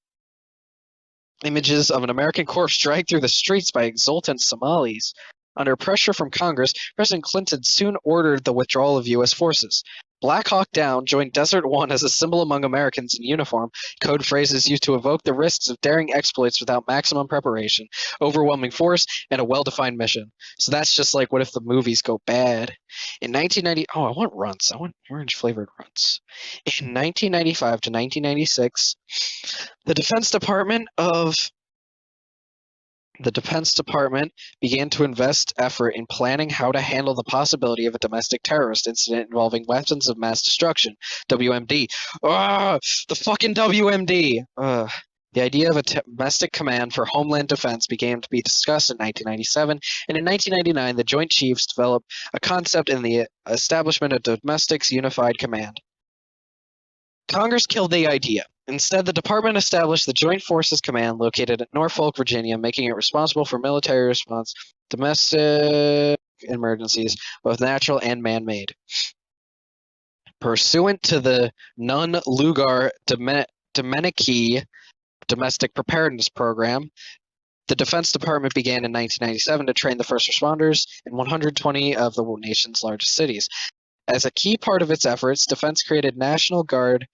images of an American corpse dragged through the streets by exultant Somalis. Under pressure from Congress, President Clinton soon ordered the withdrawal of U.S. forces. Black Hawk Down joined Desert One as a symbol among Americans in uniform, code phrases used to evoke the risks of daring exploits without maximum preparation, overwhelming force, and a well-defined mission. So that's just like, what if the movies go bad? In 1990, I want runts. I want orange-flavored runts. In 1995 to 1996, the Defense Department began to invest effort in planning how to handle the possibility of a domestic terrorist incident involving weapons of mass destruction, WMD. The fucking WMD! The idea of a domestic command for homeland defense began to be discussed in 1997, and in 1999 the Joint Chiefs developed a concept in the establishment of Domestic's Unified Command. Congress killed the idea. Instead, the department established the Joint Forces Command located at Norfolk, Virginia, making it responsible for military response to domestic emergencies, both natural and man-made. Pursuant to the Nunn-Lugar Domenici Domestic Preparedness Program, the Defense Department began in 1997 to train the first responders in 120 of the nation's largest cities. As a key part of its efforts, Defense created National Guard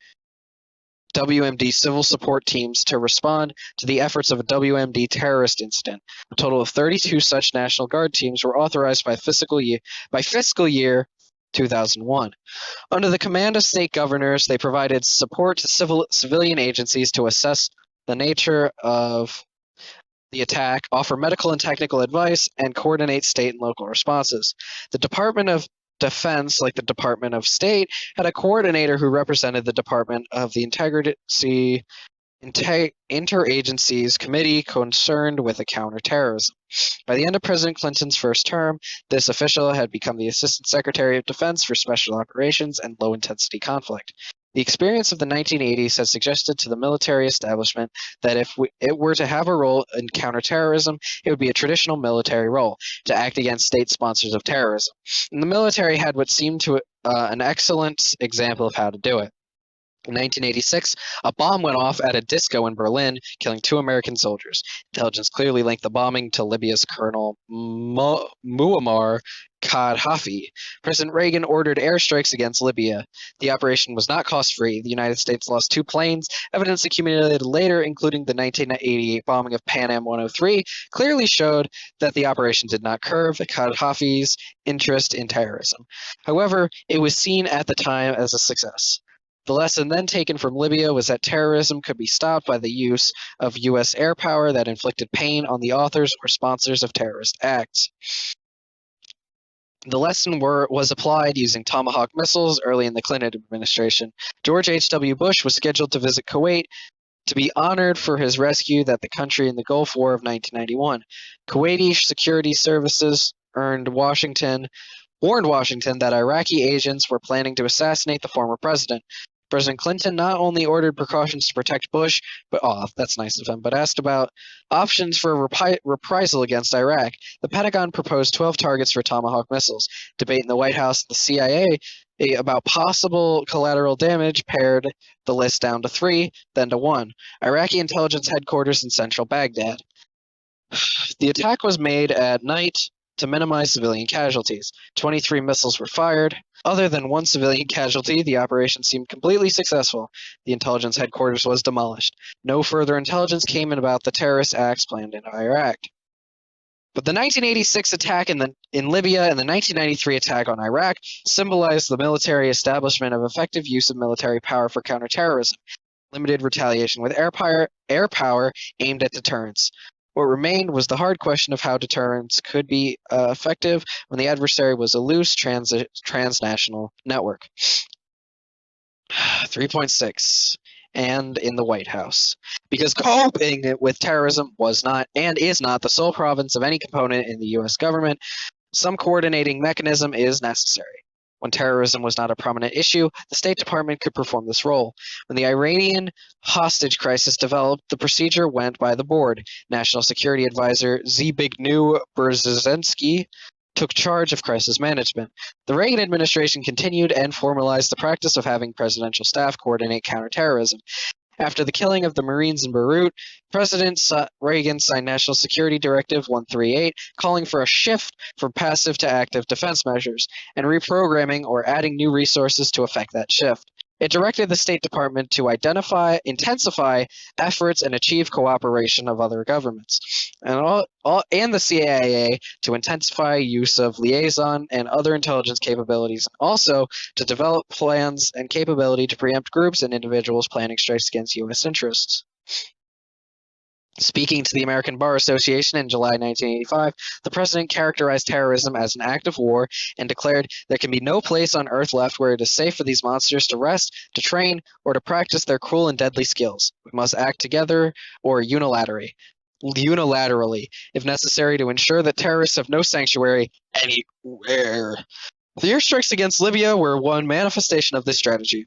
WMD civil support teams to respond to the efforts of a WMD terrorist incident. A total of 32 such National Guard teams were authorized by fiscal year 2001. Under the command of state governors, they provided support to civilian agencies to assess the nature of the attack, offer medical and technical advice, and coordinate state and local responses. The Department of Defense, like the Department of State, had a coordinator who represented the Department of the Integrity interagencies committee concerned with counterterrorism. By the end of President Clinton's first term, this official had become the Assistant Secretary of Defense for Special Operations and Low-Intensity Conflict. The experience of the 1980s has suggested to the military establishment that if it were to have a role in counterterrorism, it would be a traditional military role, to act against state sponsors of terrorism. And the military had what seemed to an excellent example of how to do it. In 1986, a bomb went off at a disco in Berlin, killing 2 American soldiers. Intelligence clearly linked the bombing to Libya's Colonel Muammar Gaddafi. President Reagan ordered airstrikes against Libya. The operation was not cost-free. The United States lost 2 planes. Evidence accumulated later, including the 1988 bombing of Pan Am 103, clearly showed that the operation did not curb Gaddafi's interest in terrorism. However, it was seen at the time as a success. The lesson then taken from Libya was that terrorism could be stopped by the use of U.S. air power that inflicted pain on the authors or sponsors of terrorist acts. The lesson was applied using Tomahawk missiles early in the Clinton administration. George H.W. Bush was scheduled to visit Kuwait to be honored for his rescue that the country in the Gulf War of 1991. Kuwaiti security services warned Washington that Iraqi agents were planning to assassinate the former president. President Clinton not only ordered precautions to protect Bush, that's nice of him, but asked about options for reprisal against Iraq. The Pentagon proposed 12 targets for Tomahawk missiles. Debate in the White House and the CIA about possible collateral damage pared the list down to 3, then to 1. Iraqi intelligence headquarters in central Baghdad. The attack was made at night to minimize civilian casualties. 23 missiles were fired. Other than 1 civilian casualty, the operation seemed completely successful. The intelligence headquarters was demolished. No further intelligence came in about the terrorist acts planned in Iraq. But the 1986 attack in Libya and the 1993 attack on Iraq symbolized the military establishment of effective use of military power for counterterrorism, limited retaliation with air power aimed at deterrence. What remained was the hard question of how deterrence could be effective when the adversary was a loose transnational network. 3.6. And in the White House. Because coping with terrorism was not and is not the sole province of any component in the U.S. government, some coordinating mechanism is necessary. When terrorism was not a prominent issue, the State Department could perform this role. When the Iranian hostage crisis developed, the procedure went by the board. National Security Advisor Zbigniew Brzezinski took charge of crisis management. The Reagan administration continued and formalized the practice of having presidential staff coordinate counterterrorism. After the killing of the Marines in Beirut, President Reagan signed National Security Directive 138, calling for a shift from passive to active defense measures, and reprogramming or adding new resources to effect that shift. It directed the State Department to intensify efforts and achieve cooperation of other governments, and the CIA to intensify use of liaison and other intelligence capabilities, and also to develop plans and capability to preempt groups and individuals planning strikes against U.S. interests. Speaking to the American Bar Association in July 1985, the president characterized terrorism as an act of war and declared there can be no place on Earth left where it is safe for these monsters to rest, to train, or to practice their cruel and deadly skills. We must act together or unilaterally, if necessary, to ensure that terrorists have no sanctuary anywhere. The airstrikes against Libya were one manifestation of this strategy.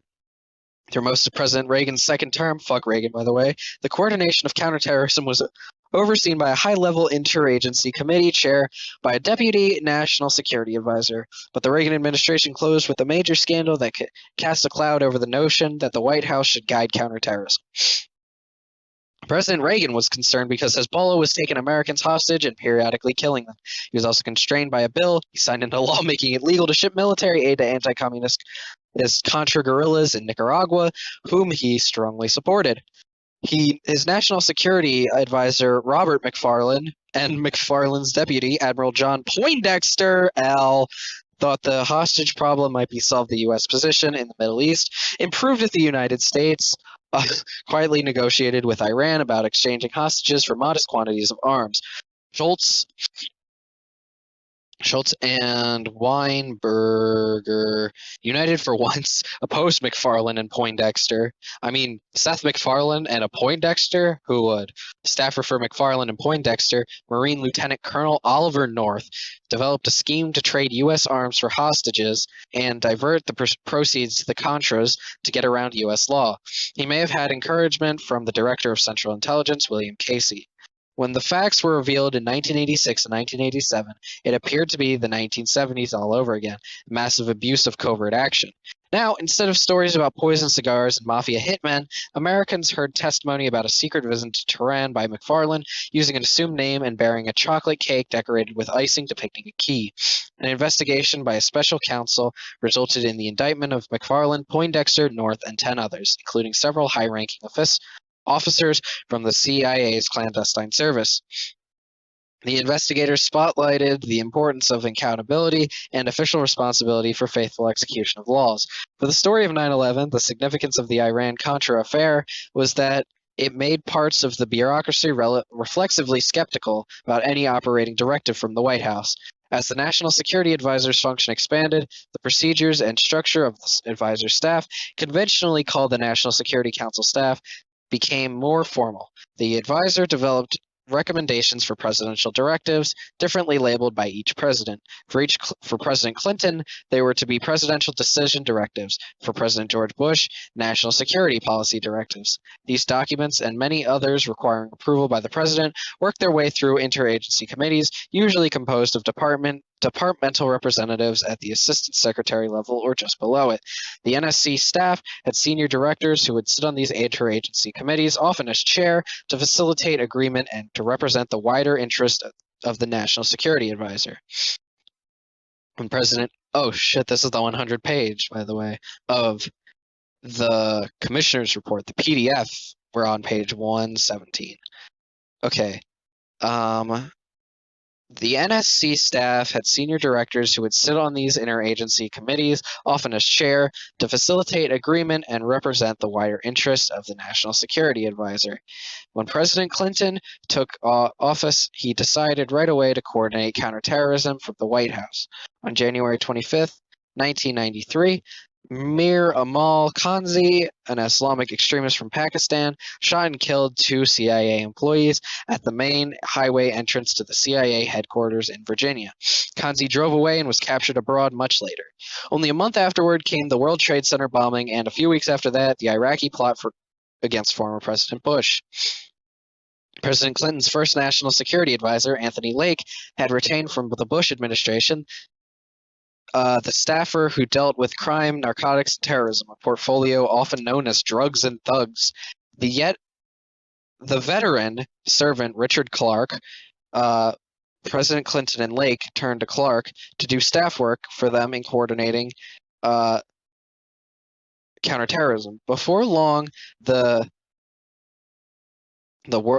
Through most of President Reagan's second term, fuck Reagan by the way, the coordination of counterterrorism was overseen by a high-level interagency committee chaired by a deputy national security advisor. But the Reagan administration closed with a major scandal that cast a cloud over the notion that the White House should guide counterterrorism. President Reagan was concerned because Hezbollah was taking Americans hostage and periodically killing them. He was also constrained by a bill he signed into law making it legal to ship military aid to anti-communist Contra guerrillas in Nicaragua, whom he strongly supported. His national security advisor, Robert McFarlane, and McFarlane's deputy, Admiral John Poindexter, Al, thought the hostage problem might be solved the U.S. position in the Middle East, improved if the United States quietly negotiated with Iran about exchanging hostages for modest quantities of arms. Shultz Schultz and Weinberger united for once opposed McFarland and Poindexter. I mean, Seth MacFarlane and a Poindexter? Who would? Staffer for McFarland and Poindexter, Marine Lieutenant Colonel Oliver North, developed a scheme to trade U.S. arms for hostages and divert the proceeds to the Contras to get around U.S. law. He may have had encouragement from the Director of Central Intelligence, William Casey. When the facts were revealed in 1986 and 1987, it appeared to be the 1970s all over again, massive abuse of covert action. Now, instead of stories about poison cigars and mafia hitmen, Americans heard testimony about a secret visit to Tehran by McFarlane using an assumed name and bearing a chocolate cake decorated with icing depicting a key. An investigation by a special counsel resulted in the indictment of McFarlane, Poindexter, North, and 10 others, including several high-ranking officers from the CIA's clandestine service. The investigators spotlighted the importance of accountability and official responsibility for faithful execution of laws. For the story of 9/11, the significance of the Iran-Contra affair was that it made parts of the bureaucracy reflexively skeptical about any operating directive from the White House. As the National Security Advisor's function expanded, the procedures and structure of the advisor's staff, conventionally called the National Security Council staff, became more formal. The advisor developed recommendations for presidential directives, differently labeled by each president. For President Clinton, they were to be presidential decision directives. For President George Bush, national security policy directives. These documents and many others requiring approval by the president worked their way through interagency committees, usually composed of departmental representatives at the assistant secretary level or just below it. The NSC staff had senior directors who would sit on these interagency committees, often as chair, to facilitate agreement and to represent the wider interest of the National Security Advisor. When President, oh shit, this is the 100 page, by the way, of the Commissioner's Report, the PDF. We're on page 117. Okay. The NSC staff had senior directors who would sit on these interagency committees, often as chair, to facilitate agreement and represent the wider interests of the National Security Advisor. When President Clinton took office, he decided right away to coordinate counterterrorism from the White House. On January 25th, 1993, Mir Amal Khanzi, an Islamic extremist from Pakistan, shot and killed 2 CIA employees at the main highway entrance to the CIA headquarters in Virginia. Khanzi drove away and was captured abroad much later. Only a month afterward came the World Trade Center bombing, and a few weeks after that, the Iraqi plot against former President Bush. President Clinton's first national security advisor, Anthony Lake, had retained from the Bush administration the staffer who dealt with crime, narcotics, and terrorism, a portfolio often known as drugs and thugs. The veteran servant Richard Clark, President Clinton and Lake turned to Clark to do staff work for them in coordinating counterterrorism. Before long,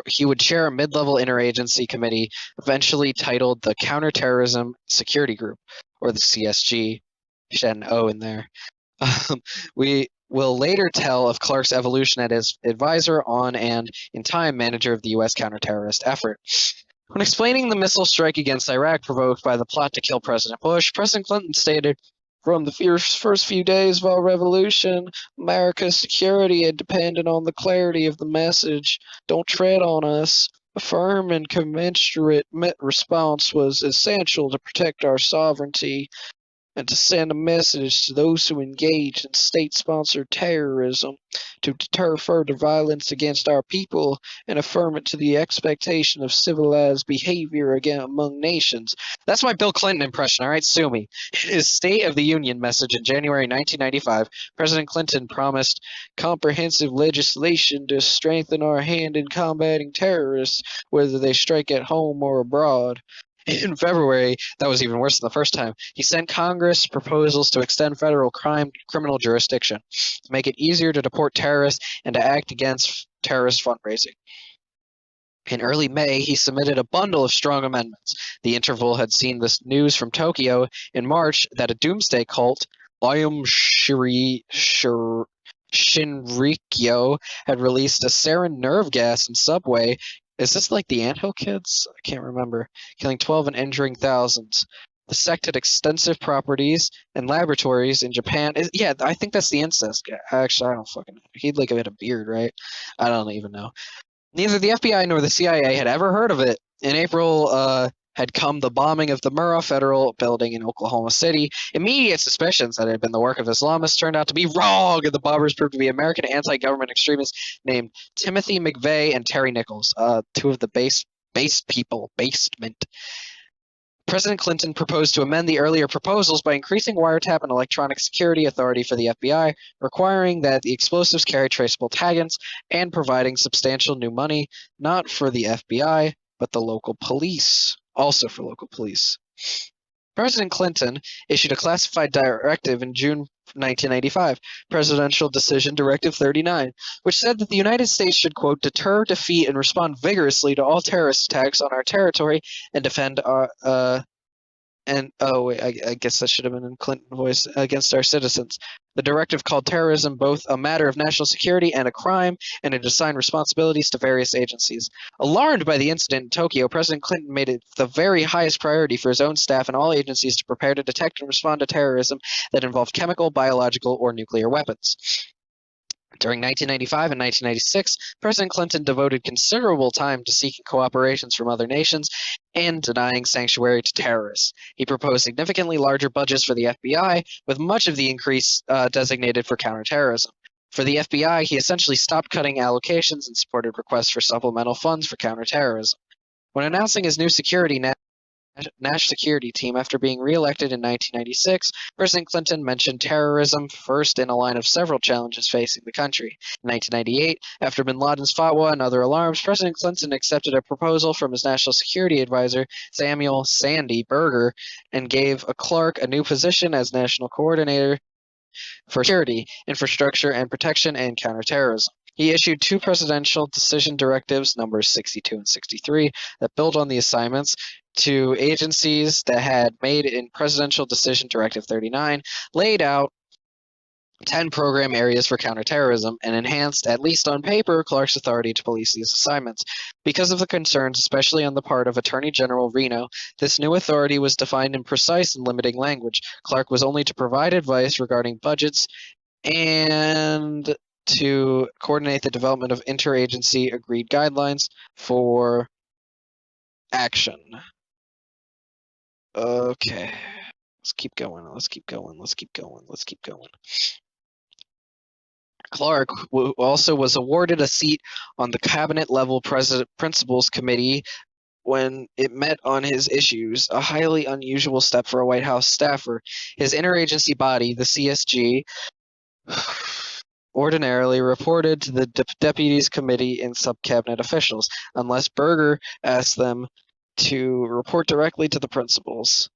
he would chair a mid-level interagency committee, eventually titled the Counterterrorism Security Group, or the CSG. Should add an O in there. We will later tell of Clark's evolution as advisor on and, in time, manager of the U.S. counterterrorist effort. When explaining the missile strike against Iraq provoked by the plot to kill President Bush, President Clinton stated, "From the first few days of our revolution, America's security had depended on the clarity of the message. Don't tread on us. A firm and commensurate response was essential to protect our sovereignty and to send a message to those who engage in state-sponsored terrorism to deter further violence against our people and affirm it to the expectation of civilized behavior among nations." That's my Bill Clinton impression, all right? Sue me. In his State of the Union message in January 1995, President Clinton promised comprehensive legislation to strengthen our hand in combating terrorists, whether they strike at home or abroad. In February, that was even worse than the first time, he sent Congress proposals to extend federal criminal jurisdiction, to make it easier to deport terrorists and to act against terrorist fundraising. In early May, he submitted a bundle of strong amendments. The Interval had seen this news from Tokyo in March that a doomsday cult, Aum Shinrikyo, had released a sarin nerve gas in subway. Is this like the Anthill Kids? I can't remember. Killing 12 and injuring thousands. The sect had extensive properties and laboratories in Japan. Yeah, I think that's the incest guy. Actually, I don't fucking know. He'd like have had a beard, right? I don't even know. Neither the FBI nor the CIA had ever heard of it. In April had come the bombing of the Murrah Federal Building in Oklahoma City. Immediate suspicions that it had been the work of Islamists turned out to be wrong, and the bombers proved to be American anti-government extremists named Timothy McVeigh and Terry Nichols, two of the basement. President Clinton proposed to amend the earlier proposals by increasing wiretap and electronic security authority for the FBI, requiring that the explosives carry traceable taggants, and providing substantial new money, not for the FBI, but the local police, also for local police. President Clinton issued a classified directive in June 1995, Presidential Decision Directive 39, which said that the United States should, quote, deter, defeat, and respond vigorously to all terrorist attacks on our territory and defend our, I guess that should have been in Clinton voice, against our citizens. The directive called terrorism both a matter of national security and a crime, and it assigned responsibilities to various agencies. Alarmed by the incident in Tokyo, President Clinton made it the very highest priority for his own staff and all agencies to prepare to detect and respond to terrorism that involved chemical, biological, or nuclear weapons. During 1995 and 1996, President Clinton devoted considerable time to seeking cooperations from other nations and denying sanctuary to terrorists. He proposed significantly larger budgets for the FBI, with much of the increase designated for counterterrorism. For the FBI, he essentially stopped cutting allocations and supported requests for supplemental funds for counterterrorism. When announcing his new national security team after being re-elected in 1996, President Clinton mentioned terrorism first in a line of several challenges facing the country. In 1998, after bin Laden's fatwa and other alarms, President Clinton accepted a proposal from his national security advisor, Samuel Sandy Berger, and gave Clark a new position as national coordinator for security, infrastructure, and protection and counterterrorism. He issued two presidential decision directives, numbers 62 and 63, that built on the assignments to agencies that had made in Presidential Decision Directive 39, laid out 10 program areas for counterterrorism, and enhanced, at least on paper, Clark's authority to police these assignments. Because of the concerns, especially on the part of Attorney General Reno, this new authority was defined in precise and limiting language. Clark was only to provide advice regarding budgets and to coordinate the development of interagency agreed guidelines for action. Okay. Let's keep going. Clark also was awarded a seat on the cabinet-level principals committee when it met on his issues, a highly unusual step for a White House staffer. His interagency body, the CSG, ordinarily reported to the deputies committee and sub-cabinet officials, unless Berger asked them to report directly to the principals.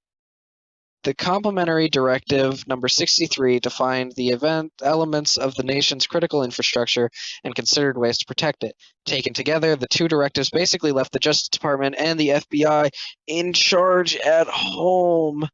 The complementary directive number 63 defined the elements of the nation's critical infrastructure and considered ways to protect it. Taken together, the two directives basically left the Justice Department and the FBI in charge at home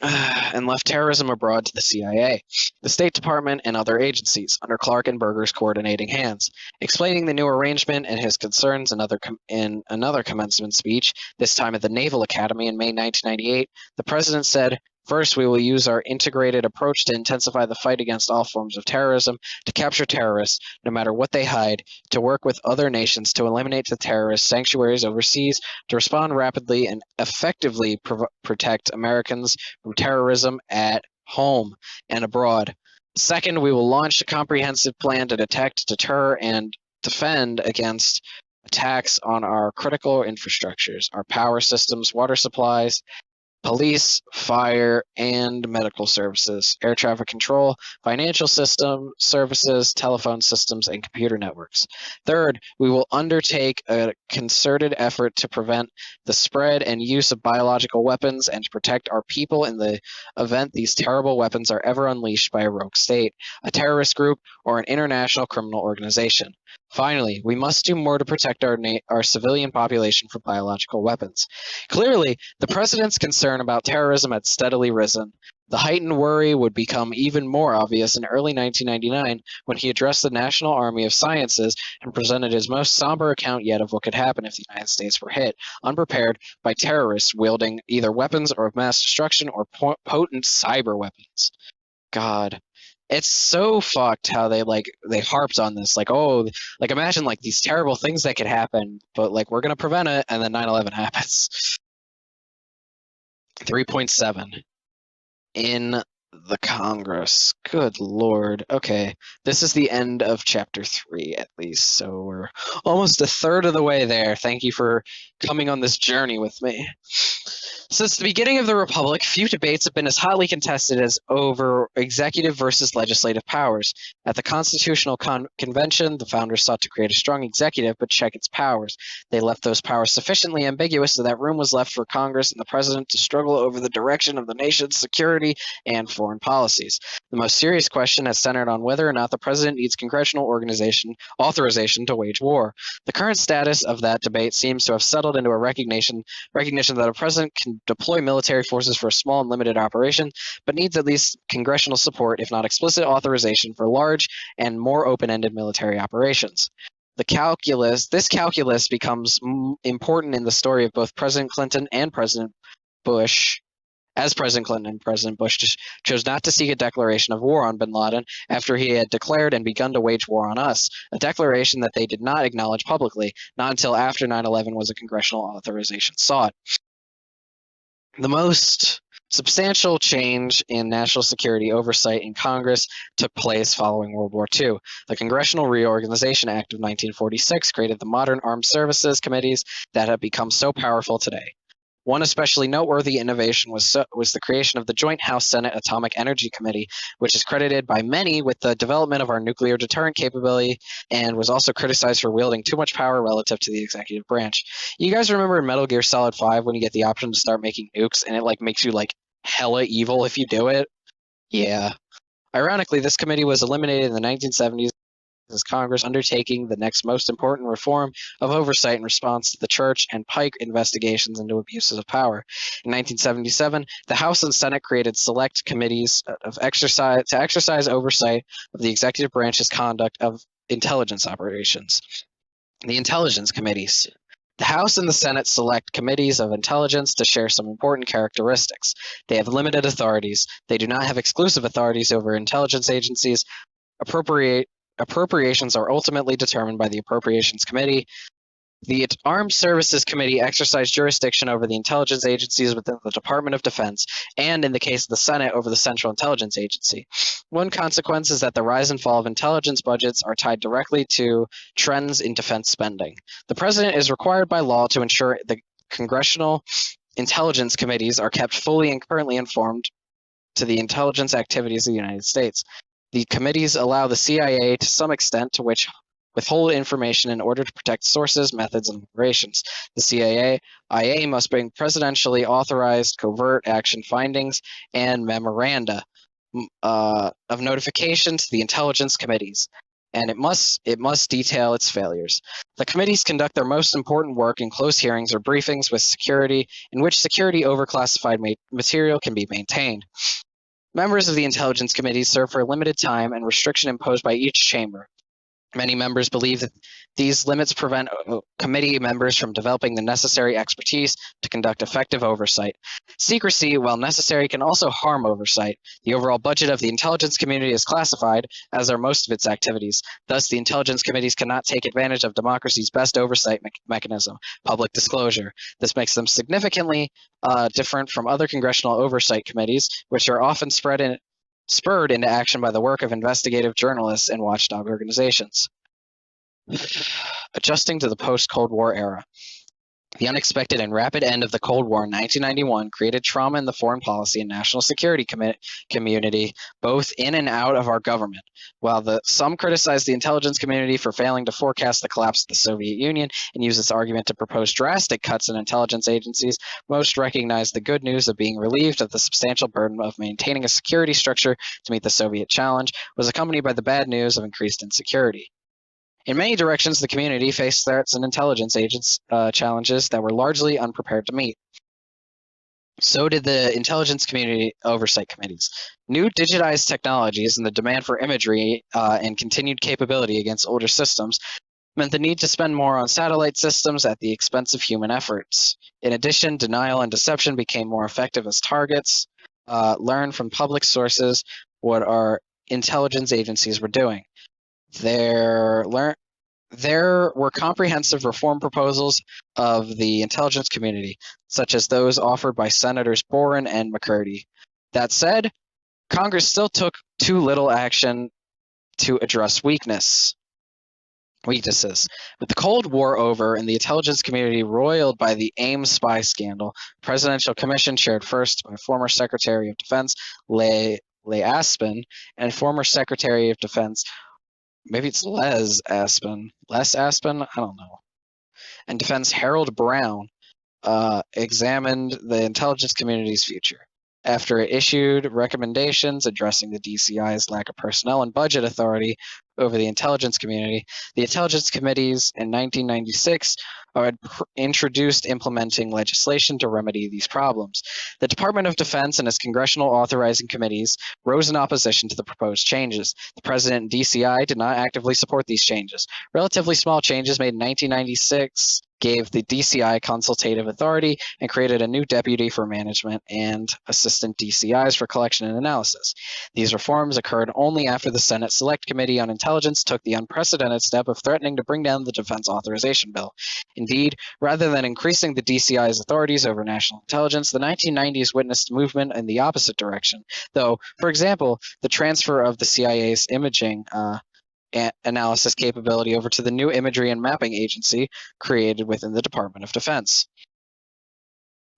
and left terrorism abroad to the CIA, the State Department, and other agencies, under Clark and Berger's coordinating hands. Explaining the new arrangement and his concerns in another commencement speech, this time at the Naval Academy in May 1998, the president said, "First, we will use our integrated approach to intensify the fight against all forms of terrorism, to capture terrorists, no matter what they hide, to work with other nations to eliminate the terrorist sanctuaries overseas, to respond rapidly and effectively protect Americans from terrorism at home and abroad. Second, we will launch a comprehensive plan to detect, deter, and defend against attacks on our critical infrastructures, our power systems, water supplies, police, fire, and medical services, air traffic control, financial system services, telephone systems, and computer networks. Third, we will undertake a concerted effort to prevent the spread and use of biological weapons and to protect our people in the event these terrible weapons are ever unleashed by a rogue state, a terrorist group, or an international criminal organization. Finally, we must do more to protect our civilian population from biological weapons." Clearly, the president's concern about terrorism had steadily risen. The heightened worry would become even more obvious in early 1999 when he addressed the National Army of Sciences and presented his most somber account yet of what could happen if the United States were hit, unprepared, by terrorists wielding either weapons of mass destruction or potent cyber weapons. God. It's so fucked how they harped on this, like, oh, like imagine like these terrible things that could happen, but like we're gonna prevent it, and then 9/11 happens. 3.7 in the Congress. Good Lord. Okay, this is the end of chapter 3 at least, so we're almost a third of the way there. Thank you for coming on this journey with me. Since the beginning of the Republic, few debates have been as hotly contested as over executive versus legislative powers. At the Constitutional Convention, the founders sought to create a strong executive but check its powers. They left those powers sufficiently ambiguous so that room was left for Congress and the President to struggle over the direction of the nation's security and foreign policies. The most serious question has centered on whether or not the President needs congressional authorization to wage war. The current status of that debate seems to have settled into a recognition that a president can deploy military forces for a small and limited operation, but needs at least congressional support, if not explicit authorization, for large and more open-ended military operations. This calculus becomes important in the story of both President Clinton and President Bush, as President Clinton and President Bush chose not to seek a declaration of war on bin Laden after he had declared and begun to wage war on us, a declaration that they did not acknowledge publicly, not until after 9/11 was a congressional authorization sought. The most substantial change in national security oversight in Congress took place following World War II. The Congressional Reorganization Act of 1946 created the modern armed services committees that have become so powerful today. One especially noteworthy innovation was the creation of the Joint House-Senate Atomic Energy Committee, which is credited by many with the development of our nuclear deterrent capability and was also criticized for wielding too much power relative to the executive branch. You guys remember in Metal Gear Solid 5 when you get the option to start making nukes and it like makes you like hella evil if you do it? Yeah. Ironically, this committee was eliminated in the 1970s as Congress undertaking the next most important reform of oversight in response to the Church and Pike investigations into abuses of power. In 1977, the House and Senate created select committees to exercise oversight of the executive branch's conduct of intelligence operations. The intelligence committees. The House and the Senate select committees of intelligence to share some important characteristics. They have limited authorities. They do not have exclusive authorities over intelligence agencies. Appropriations are ultimately determined by the Appropriations Committee. The Armed Services Committee exercised jurisdiction over the intelligence agencies within the Department of Defense, and in the case of the Senate, over the Central Intelligence Agency. One consequence is that the rise and fall of intelligence budgets are tied directly to trends in defense spending. The President is required by law to ensure the Congressional Intelligence Committees are kept fully and currently informed to the intelligence activities of the United States. The committees allow the CIA to some extent to withhold information in order to protect sources, methods, and operations. The CIA must bring presidentially authorized covert action findings and memoranda of notification to the intelligence committees, and it must detail its failures. The committees conduct their most important work in closed hearings or briefings with security, in which security over classified material can be maintained. Members of the Intelligence Committees serve for a limited time and restriction imposed by each chamber. Many members believe that these limits prevent committee members from developing the necessary expertise to conduct effective oversight. Secrecy, while necessary, can also harm oversight. The overall budget of the intelligence community is classified, as are most of its activities. Thus, the intelligence committees cannot take advantage of democracy's best oversight mechanism, public disclosure. This makes them significantly different from other congressional oversight committees, which are often spurred into action by the work of investigative journalists and watchdog organizations. Adjusting to the post-Cold War era. The unexpected and rapid end of the Cold War in 1991 created trauma in the foreign policy and national security community, both in and out of our government. While some criticize the intelligence community for failing to forecast the collapse of the Soviet Union and use this argument to propose drastic cuts in intelligence agencies, most recognize the good news of being relieved of the substantial burden of maintaining a security structure to meet the Soviet challenge was accompanied by the bad news of increased insecurity. In many directions, the community faced threats and intelligence agents challenges that were largely unprepared to meet. So did the intelligence community oversight committees. New digitized technologies and the demand for imagery and continued capability against older systems meant the need to spend more on satellite systems at the expense of human efforts. In addition, denial and deception became more effective as targets learned from public sources what our intelligence agencies were doing. There were comprehensive reform proposals of the intelligence community, such as those offered by Senators Boren and McCurdy. That said, Congress still took too little action to address weaknesses. With the Cold War over and the intelligence community roiled by the AIM spy scandal, the Presidential Commission, chaired first by former Secretary of Defense Leigh Aspin and former Secretary of Defense, maybe it's Les Aspin, I don't know, and Defense Harold Brown, examined the intelligence community's future. After it issued recommendations addressing the DCI's lack of personnel and budget authority over the intelligence community, the intelligence committees in 1996 had introduced implementing legislation to remedy these problems. The Department of Defense and its congressional authorizing committees rose in opposition to the proposed changes. The President and DCI did not actively support these changes. Relatively small changes made in 1996 gave the DCI consultative authority and created a new deputy for management and assistant DCIs for collection and analysis. These reforms occurred only after the Senate Select Committee on Intelligence took the unprecedented step of threatening to bring down the Defense Authorization Bill. Indeed, rather than increasing the DCI's authorities over national intelligence, the 1990s witnessed movement in the opposite direction, though, for example, the transfer of the CIA's imaging analysis capability over to the new Imagery and Mapping Agency created within the Department of Defense.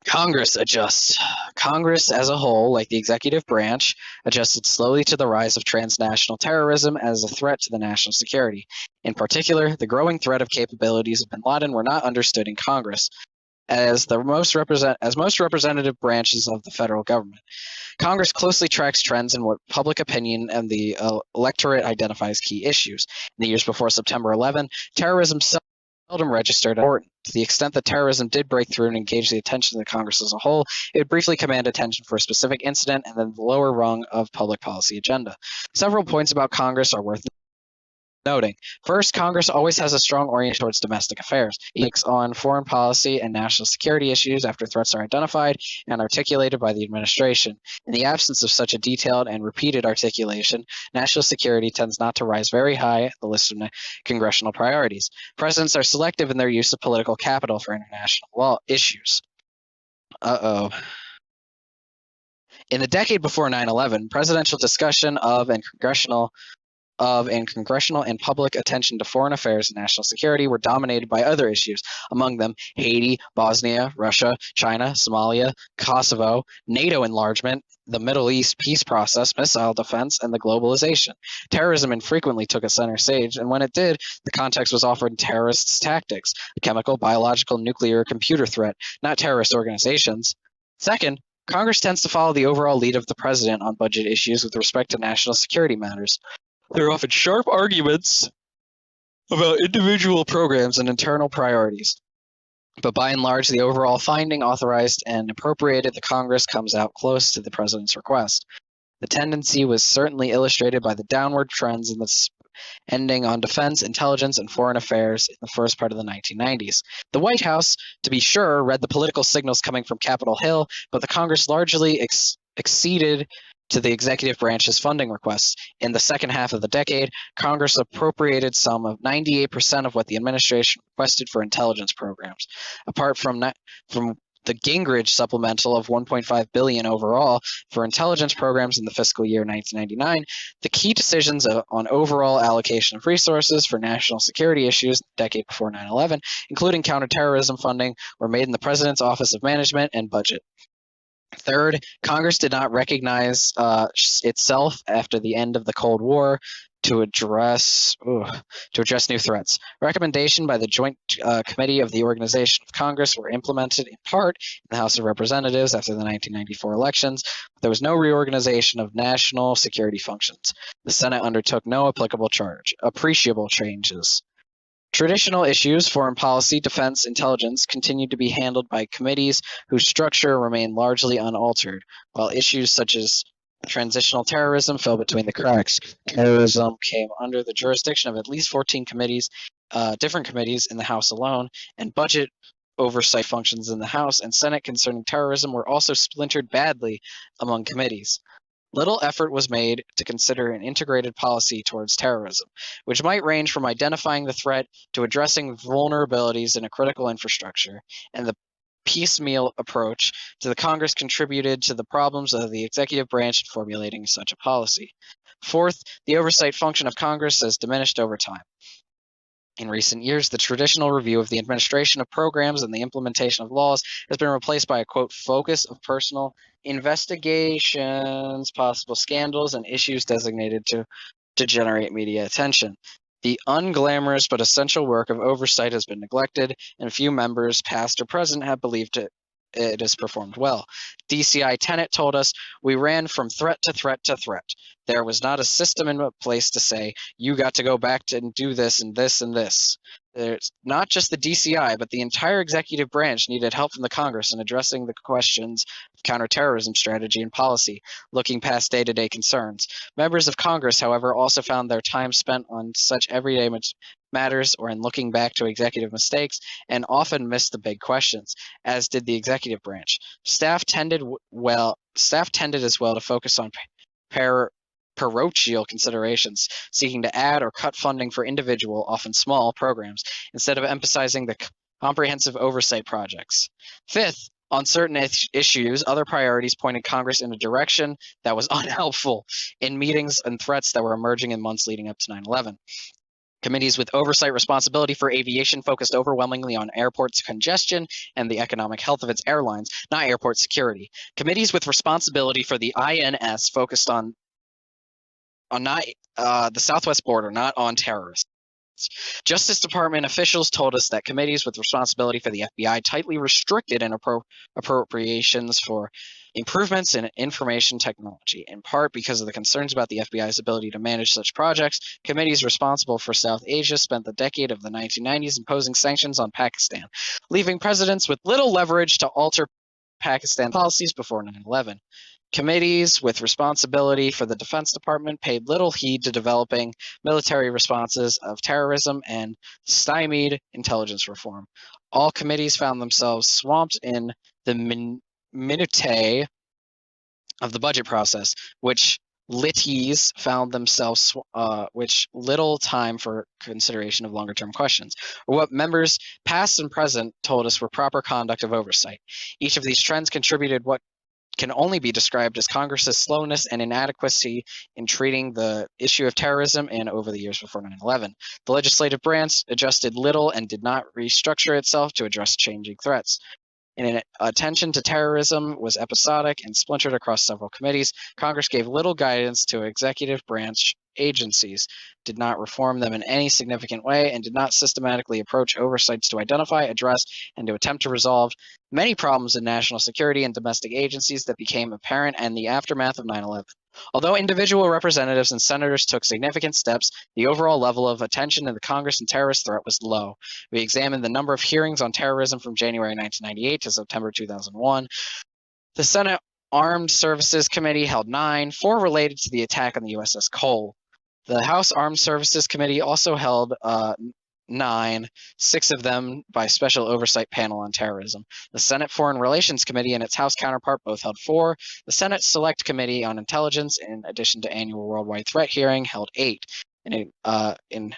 Congress adjusts. Congress as a whole, like the executive branch, adjusted slowly to the rise of transnational terrorism as a threat to the national security. In particular, the growing threat of capabilities of bin Laden were not understood in Congress as most representative branches of the federal government. Congress closely tracks trends in what public opinion and the electorate identifies key issues. In the years before September 11, terrorism seldom registered important. To the extent that terrorism did break through and engage the attention of the Congress as a whole, it would briefly command attention for a specific incident and then the lower rung of public policy agenda. Several points about Congress are worth noting. First, Congress always has a strong orientation towards domestic affairs. It takes on foreign policy and national security issues after threats are identified and articulated by the administration. In the absence of such a detailed and repeated articulation, national security tends not to rise very high on the list of congressional priorities. Presidents are selective in their use of political capital for international law issues. In the decade before 9/11, presidential discussion of congressional and public attention to foreign affairs and national security were dominated by other issues, among them Haiti, Bosnia, Russia, China, Somalia, Kosovo, NATO enlargement, the Middle East peace process, missile defense, and the globalization. Terrorism infrequently took a center stage, and when it did, the context was offered terrorists' tactics, a chemical, biological, nuclear, computer threat, not terrorist organizations. Second, Congress tends to follow the overall lead of the president on budget issues with respect to national security matters. There are often sharp arguments about individual programs and internal priorities. But by and large, the overall finding authorized and appropriated the Congress comes out close to the president's request. The tendency was certainly illustrated by the downward trends in the spending on defense, intelligence, and foreign affairs in the first part of the 1990s. The White House, to be sure, read the political signals coming from Capitol Hill, but the Congress largely acceded to the executive branch's funding requests. In the second half of the decade, Congress appropriated some of 98% of what the administration requested for intelligence programs. Apart from the Gingrich supplemental of $1.5 billion overall for intelligence programs in the fiscal year 1999, the key decisions on overall allocation of resources for national security issues the decade before 9/11, including counterterrorism funding, were made in the President's Office of Management and Budget. Third, Congress did not recognize itself after the end of the Cold War to address new threats. Recommendation by the Joint Committee of the Organization of Congress were implemented in part in the House of Representatives after the 1994 elections, but there was no reorganization of national security functions. The Senate undertook no appreciable changes. Traditional issues, foreign policy, defense, intelligence, continued to be handled by committees whose structure remained largely unaltered, while issues such as transitional terrorism fell between the cracks. Terrorism came under the jurisdiction of at least 14 committees, different committees in the House alone, and budget oversight functions in the House and Senate concerning terrorism were also splintered badly among committees. Little effort was made to consider an integrated policy towards terrorism, which might range from identifying the threat to addressing vulnerabilities in a critical infrastructure, and the piecemeal approach to the Congress contributed to the problems of the executive branch in formulating such a policy. Fourth, the oversight function of Congress has diminished over time. In recent years, the traditional review of the administration of programs and the implementation of laws has been replaced by a, quote, focus of personal investigations, possible scandals, and issues designated to generate media attention. The unglamorous but essential work of oversight has been neglected, and few members, past or present, have believed it has performed well. DCI Tenet told us, "We ran from threat to threat to threat. There was not a system in place to say, you got to go back and do this and this and this." There's not just the DCI, but the entire executive branch needed help from the Congress in addressing the questions of counterterrorism strategy and policy, looking past day-to-day concerns. Members of Congress, however, also found their time spent on such everyday matters or in looking back to executive mistakes and often missed the big questions, as did the executive branch. Staff tended as well to focus on parochial considerations, seeking to add or cut funding for individual, often small, programs, instead of emphasizing the comprehensive oversight projects. Fifth, on certain issues, other priorities pointed Congress in a direction that was unhelpful in meetings and threats that were emerging in months leading up to 9/11. Committees with oversight responsibility for aviation focused overwhelmingly on airports congestion and the economic health of its airlines, not airport security. Committees with responsibility for the INS focused on not the southwest border, not on terrorists. Justice Department officials told us that committees with responsibility for the FBI tightly restricted appropriations for improvements in information technology, in part because of the concerns about the FBI's ability to manage such projects. Committees responsible for South Asia spent the decade of the 1990s imposing sanctions on Pakistan, leaving presidents with little leverage to alter Pakistan policies before 9/11. Committees with responsibility for the Defense Department paid little heed to developing military responses of terrorism and stymied intelligence reform. All committees found themselves swamped in the minutiae of the budget process, which found themselves which little time for consideration of longer-term questions, or what members past and present told us were proper conduct of oversight. Each of these trends contributed what can only be described as Congress's slowness and inadequacy in treating the issue of terrorism and over the years before 9/11. The legislative branch adjusted little and did not restructure itself to address changing threats. And attention to terrorism was episodic and splintered across several committees. Congress gave little guidance to executive branch agencies, did not reform them in any significant way, and did not systematically approach oversights to identify, address, and to attempt to resolve many problems in national security and domestic agencies that became apparent in the aftermath of 9/11. Although individual representatives and senators took significant steps, the overall level of attention in the Congress and terrorist threat was low. We examined the number of hearings on terrorism from January 1998 to September 2001. The Senate Armed Services Committee held 9, 4 related to the attack on the USS Cole. The House Armed Services Committee also held 9, 6 of them by Special Oversight Panel on Terrorism. The Senate Foreign Relations Committee and its House counterpart both held 4. The Senate Select Committee on Intelligence, in addition to annual worldwide threat hearing, held 8. And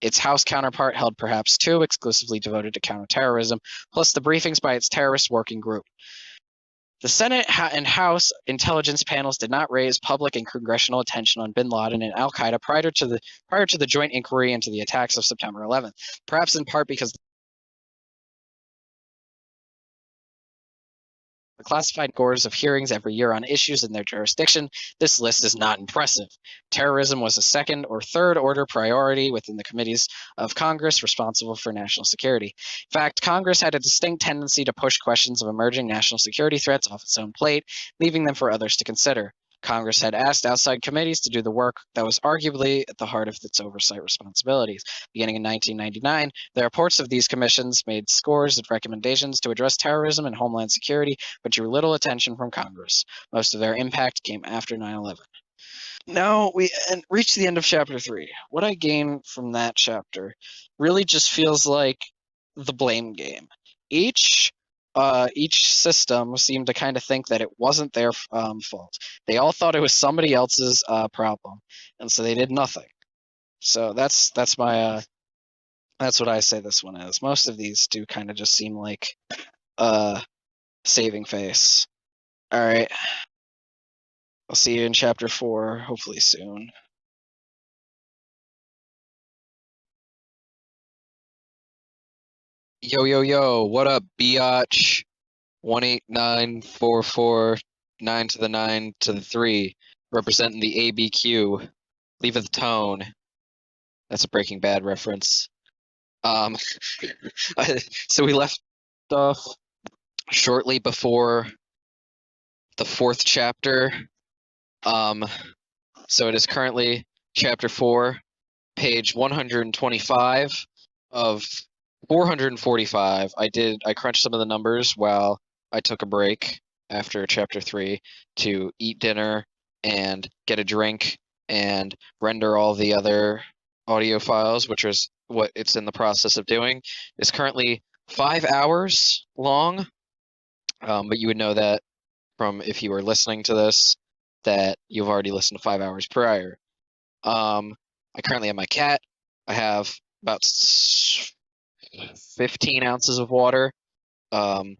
its House counterpart held perhaps 2, exclusively devoted to counterterrorism, plus the briefings by its terrorist working group. The Senate and House intelligence panels did not raise public and congressional attention on bin Laden and al-Qaeda prior to the joint inquiry into the attacks of September 11th, perhaps in part because the classified scores of hearings every year on issues in their jurisdiction. This list is not impressive. Terrorism was a second or third order priority within the committees of Congress responsible for national security. In fact, Congress had a distinct tendency to push questions of emerging national security threats off its own plate, leaving them for others to consider. Congress had asked outside committees to do the work that was arguably at the heart of its oversight responsibilities. Beginning in 1999, the reports of these commissions made scores of recommendations to address terrorism and homeland security, but drew little attention from Congress. Most of their impact came after 9/11. Now we reach the end of chapter 3. What I gain from that chapter really just feels like the blame game. Each system seemed to kind of think that it wasn't their fault. They all thought it was somebody else's problem, and so they did nothing. So that's my that's what I say this one is. Most of these do kind of just seem like saving face. All right, I'll see you in chapter 4, hopefully soon. Yo, yo, yo, what up, biatch? 18944 9 to the 9 to the 3, representing the ABQ. Leave of the tone. That's a Breaking Bad reference. So we left off shortly before the 4th chapter. So it is currently chapter 4, page 125 of 445. I crunched some of the numbers while I took a break after chapter 3 to eat dinner and get a drink and render all the other audio files, which is what it's in the process of doing. It's currently 5 hours long, but you would know that from if you were listening to this that you've already listened to 5 hours prior. I currently have my cat. I have about 15 ounces of water, and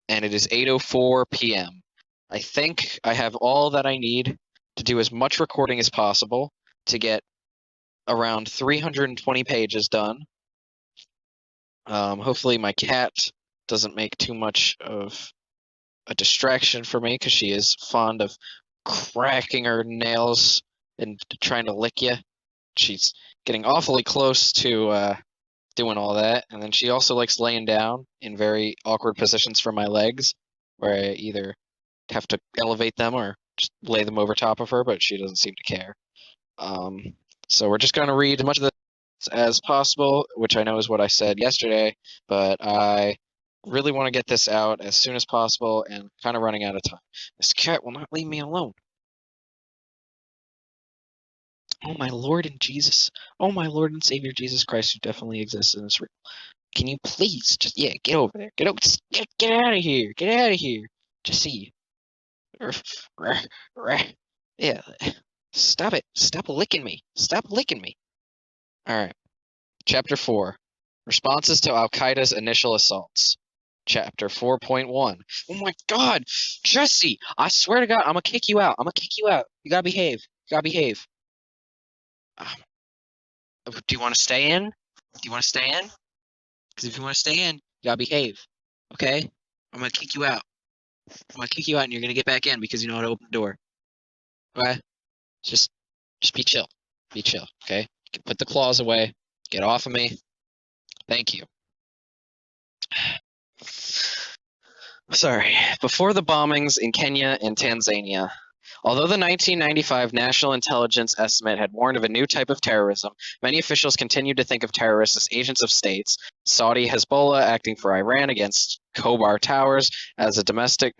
it is 8:04 p.m. I think I have all that I need to do as much recording as possible to get around 320 pages done. Hopefully my cat doesn't make too much of a distraction for me, because she is fond of cracking her nails and trying to lick you. She's getting awfully close to doing all that, and then she also likes laying down in very awkward positions for my legs, where I either have to elevate them or just lay them over top of her, but she doesn't seem to care. So we're just going to read as much of this as possible, which I know is what I said yesterday, but I really want to get this out as soon as possible and kind of running out of time. This cat will not leave me alone. Oh my Lord and Jesus. Oh my Lord and Savior Jesus Christ, who definitely exists in this room. Can you please just, yeah, get over there. Get over, get out of here. Get out of here. Just see. Yeah. Stop it. Stop licking me. Stop licking me. All right. Chapter 4. Responses to Al-Qaeda's initial assaults. Chapter 4.1. Oh my God, Jesse! I swear to God, I'm gonna kick you out. I'm gonna kick you out. You gotta behave. You gotta behave. Do you want to stay in? Do you want to stay in? Because if you want to stay in, you gotta behave. Okay? I'm gonna kick you out. I'm gonna kick you out, and you're gonna get back in because you know how to open the door. Okay? Just be chill. Be chill. Okay? Put the claws away. Get off of me. Thank you. Sorry. Before the bombings in Kenya and Tanzania, although the 1995 National Intelligence Estimate had warned of a new type of terrorism, many officials continued to think of terrorists as agents of states. Saudi Hezbollah acting for Iran against Khobar Towers as domestic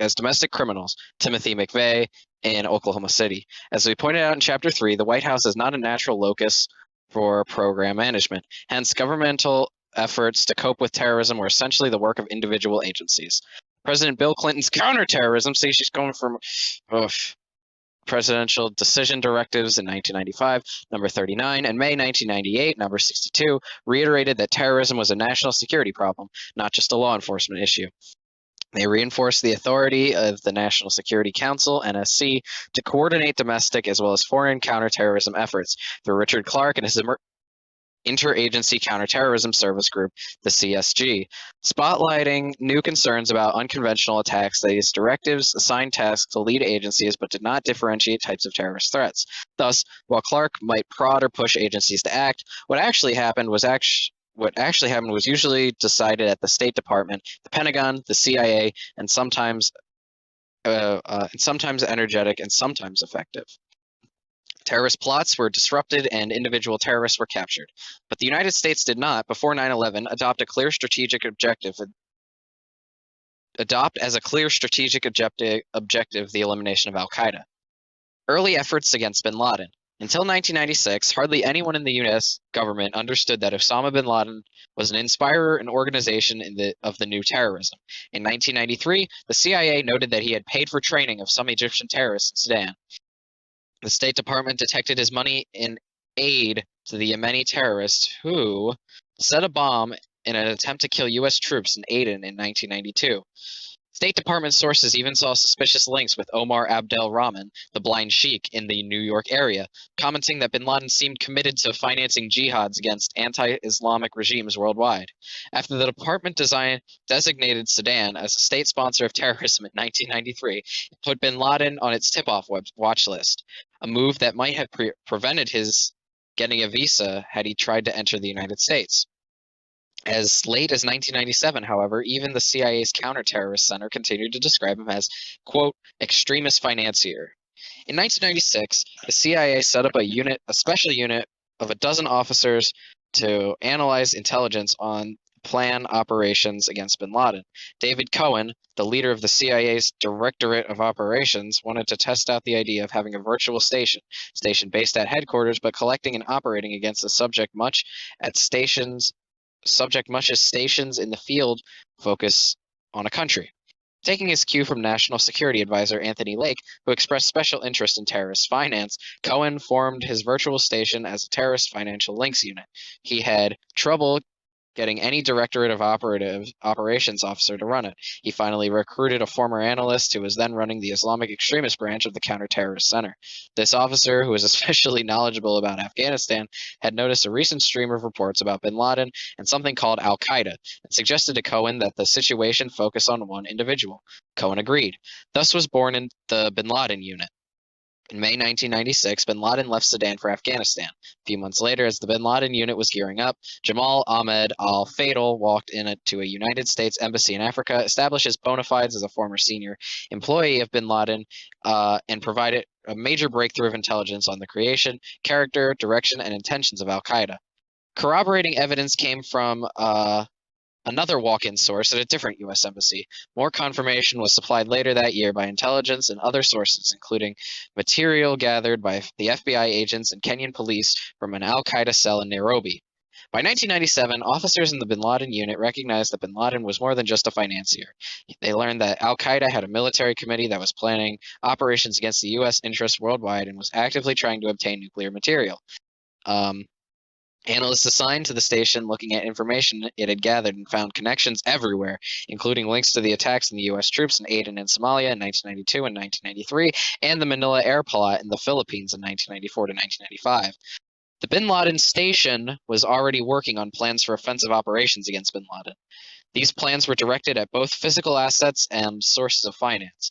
criminals. Timothy McVeigh in Oklahoma City. As we pointed out in Chapter 3, the White House is not a natural locus for program management. Hence, governmental efforts to cope with terrorism were essentially the work of individual agencies. President Bill Clinton's counterterrorism, see, she's going from presidential decision directives in 1995, number 39, and May 1998, number 62, reiterated that terrorism was a national security problem, not just a law enforcement issue. They reinforced the authority of the National Security Council, NSC, to coordinate domestic as well as foreign counterterrorism efforts through Richard Clark and his Interagency Counterterrorism Service Group, the CSG, spotlighting new concerns about unconventional attacks. These directives assigned tasks to lead agencies but did not differentiate types of terrorist threats. Thus, while Clark might prod or push agencies to act, what actually happened was usually decided at the State Department, the Pentagon, the CIA, and sometimes and sometimes energetic and sometimes effective. Terrorist plots were disrupted and individual terrorists were captured. But the United States did not, before 9/11, adopt as a clear strategic objective the elimination of al-Qaeda. Early efforts against bin Laden. Until 1996, hardly anyone in the U.S. government understood that Osama bin Laden was an inspirer and organization of the new terrorism. In 1993, the CIA noted that he had paid for training of some Egyptian terrorists in Sudan. The State Department detected his money in aid to the Yemeni terrorists who set a bomb in an attempt to kill U.S. troops in Aden in 1992. State Department sources even saw suspicious links with Omar Abdel Rahman, the blind sheikh in the New York area, commenting that bin Laden seemed committed to financing jihads against anti-Islamic regimes worldwide. After the department designated Sudan as a state sponsor of terrorism in 1993, it put bin Laden on its tip-off watch list, a move that might have prevented his getting a visa had he tried to enter the United States. As late as 1997, however, even the CIA's counter-terrorist center continued to describe him as, quote, extremist financier. In 1996, the CIA set up a special unit of a dozen officers to analyze intelligence on plan operations against bin Laden. David Cohen, the leader of the CIA's Directorate of Operations, wanted to test out the idea of having a virtual station based at headquarters, but collecting and operating against the subject much as stations in the field focus on a country. Taking his cue from National Security Advisor Anthony Lake, who expressed special interest in terrorist finance, Cohen formed his virtual station as a terrorist financial links unit. He had trouble getting any Directorate of Operations officer to run it. He finally recruited a former analyst who was then running the Islamic extremist branch of the Counterterrorist Center. This officer, who was especially knowledgeable about Afghanistan, had noticed a recent stream of reports about bin Laden and something called al-Qaeda, and suggested to Cohen that the situation focus on one individual. Cohen agreed. Thus was born in the bin Laden unit. In May 1996, bin Laden left Sudan for Afghanistan. A few months later, as the bin Laden unit was gearing up, Jamal Ahmed al-Fadl walked to a United States embassy in Africa, established his bona fides as a former senior employee of bin Laden, and provided a major breakthrough of intelligence on the creation, character, direction, and intentions of al-Qaeda. Corroborating evidence came from another walk-in source at a different U.S. embassy. More confirmation was supplied later that year by intelligence and other sources, including material gathered by the FBI agents and Kenyan police from an al-Qaeda cell in Nairobi. By 1997, officers in the bin Laden unit recognized that bin Laden was more than just a financier. They learned that al-Qaeda had a military committee that was planning operations against the U.S. interests worldwide and was actively trying to obtain nuclear material. Analysts assigned to the station looking at information it had gathered and found connections everywhere, including links to the attacks on the U.S. troops in Aden and Somalia in 1992 and 1993, and the Manila air plot in the Philippines in 1994 to 1995. The bin Laden station was already working on plans for offensive operations against bin Laden. These plans were directed at both physical assets and sources of finance.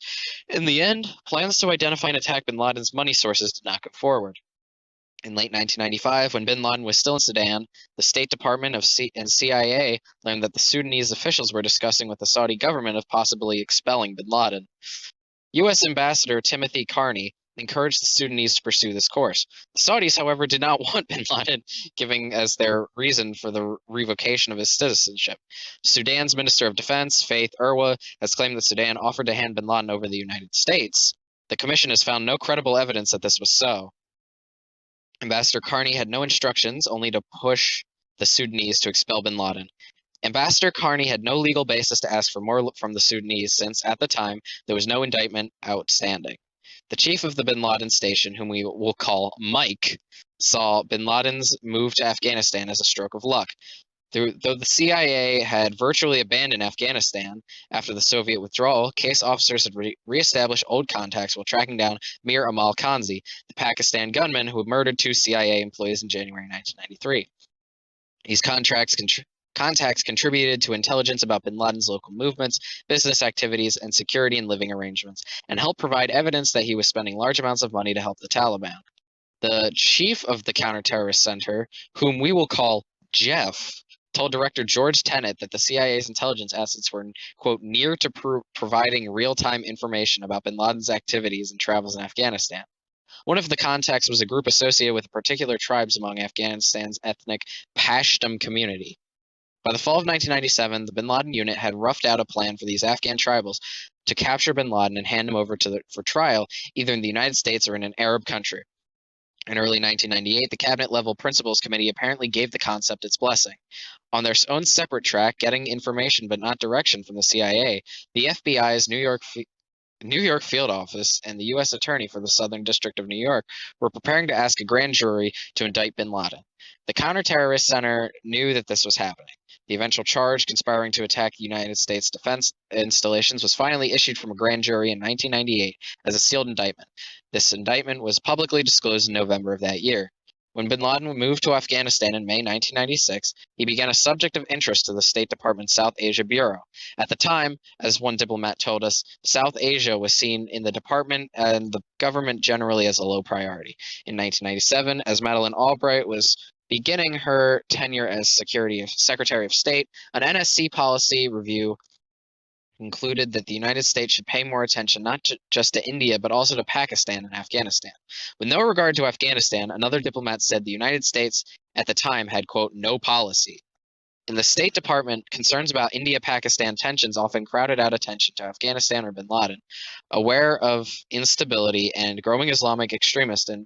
In the end, plans to identify and attack bin Laden's money sources did not go forward. In late 1995, when bin Laden was still in Sudan, the State Department and CIA learned that the Sudanese officials were discussing with the Saudi government of possibly expelling bin Laden. U.S. Ambassador Timothy Carney encouraged the Sudanese to pursue this course. The Saudis, however, did not want bin Laden, giving as their reason for the revocation of his citizenship. Sudan's Minister of Defense, Faith Erwa, has claimed that Sudan offered to hand bin Laden over to the United States. The commission has found no credible evidence that this was so. Ambassador Carney had no instructions, only to push the Sudanese to expel bin Laden. Ambassador Carney had no legal basis to ask for more from the Sudanese since, at the time, there was no indictment outstanding. The chief of the bin Laden station, whom we will call Mike, saw bin Laden's move to Afghanistan as a stroke of luck. Though the CIA had virtually abandoned Afghanistan after the Soviet withdrawal, case officers had reestablished old contacts while tracking down Mir Amal Khanzi, the Pakistan gunman who murdered 2 CIA employees in January 1993. These contacts contributed to intelligence about bin Laden's local movements, business activities, and security and living arrangements, and helped provide evidence that he was spending large amounts of money to help the Taliban. The chief of the counterterrorist center, whom we will call Jeff, told Director George Tenet that the CIA's intelligence assets were, quote, near to providing real-time information about bin Laden's activities and travels in Afghanistan. One of the contacts was a group associated with particular tribes among Afghanistan's ethnic Pashtun community. By the fall of 1997, the bin Laden unit had roughed out a plan for these Afghan tribals to capture bin Laden and hand him over for trial either in the United States or in an Arab country. In early 1998, the cabinet-level principals committee apparently gave the concept its blessing. On their own separate track, getting information but not direction from the CIA, the FBI's New York field office and the U.S. Attorney for the Southern District of New York were preparing to ask a grand jury to indict bin Laden. The Counterterrorist Center knew that this was happening. The eventual charge, conspiring to attack the United States defense installations, was finally issued from a grand jury in 1998 as a sealed indictment. This indictment was publicly disclosed in November of that year. When bin Laden moved to Afghanistan in May 1996, he began a subject of interest to the State Department's South Asia Bureau. At the time, as one diplomat told us, South Asia was seen in the department and the government generally as a low priority. In 1997, as Madeleine Albright was beginning her tenure as Secretary of State, an NSC policy review concluded that the United States should pay more attention not just to India, but also to Pakistan and Afghanistan. With no regard to Afghanistan, another diplomat said the United States at the time had, quote, no policy. In the State Department, concerns about India-Pakistan tensions often crowded out attention to Afghanistan or bin Laden. Aware of instability and growing Islamic extremism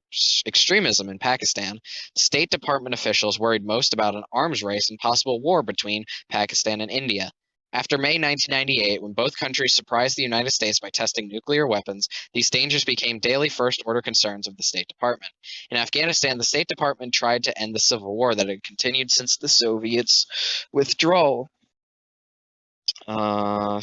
in Pakistan, State Department officials worried most about an arms race and possible war between Pakistan and India. After May 1998, when both countries surprised the United States by testing nuclear weapons, these dangers became daily first-order concerns of the State Department. In Afghanistan, the State Department tried to end the civil war that had continued since the Soviets' withdrawal. The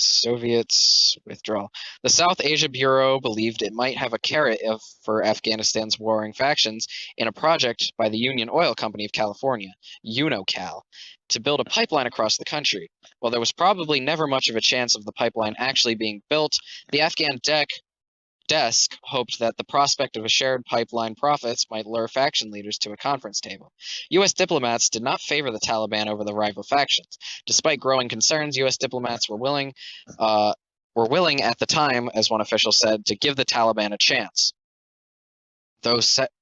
South Asia Bureau believed it might have a carrot for Afghanistan's warring factions in a project by the Union Oil Company of California, UNOCAL, to build a pipeline across the country. While there was probably never much of a chance of the pipeline actually being built, the Afghan desk hoped that the prospect of a shared pipeline profits might lure faction leaders to a conference table. U.S. diplomats did not favor the Taliban over the rival factions. Despite growing concerns, U.S. diplomats were willing at the time, as one official said, to give the Taliban a chance. Though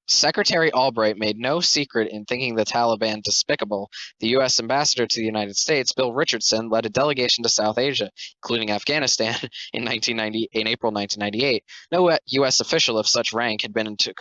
Secretary Albright made no secret in thinking the Taliban despicable, the U.S. ambassador to the United States, Bill Richardson, led a delegation to South Asia, including Afghanistan, in April 1998. No U.S. official of such rank had been into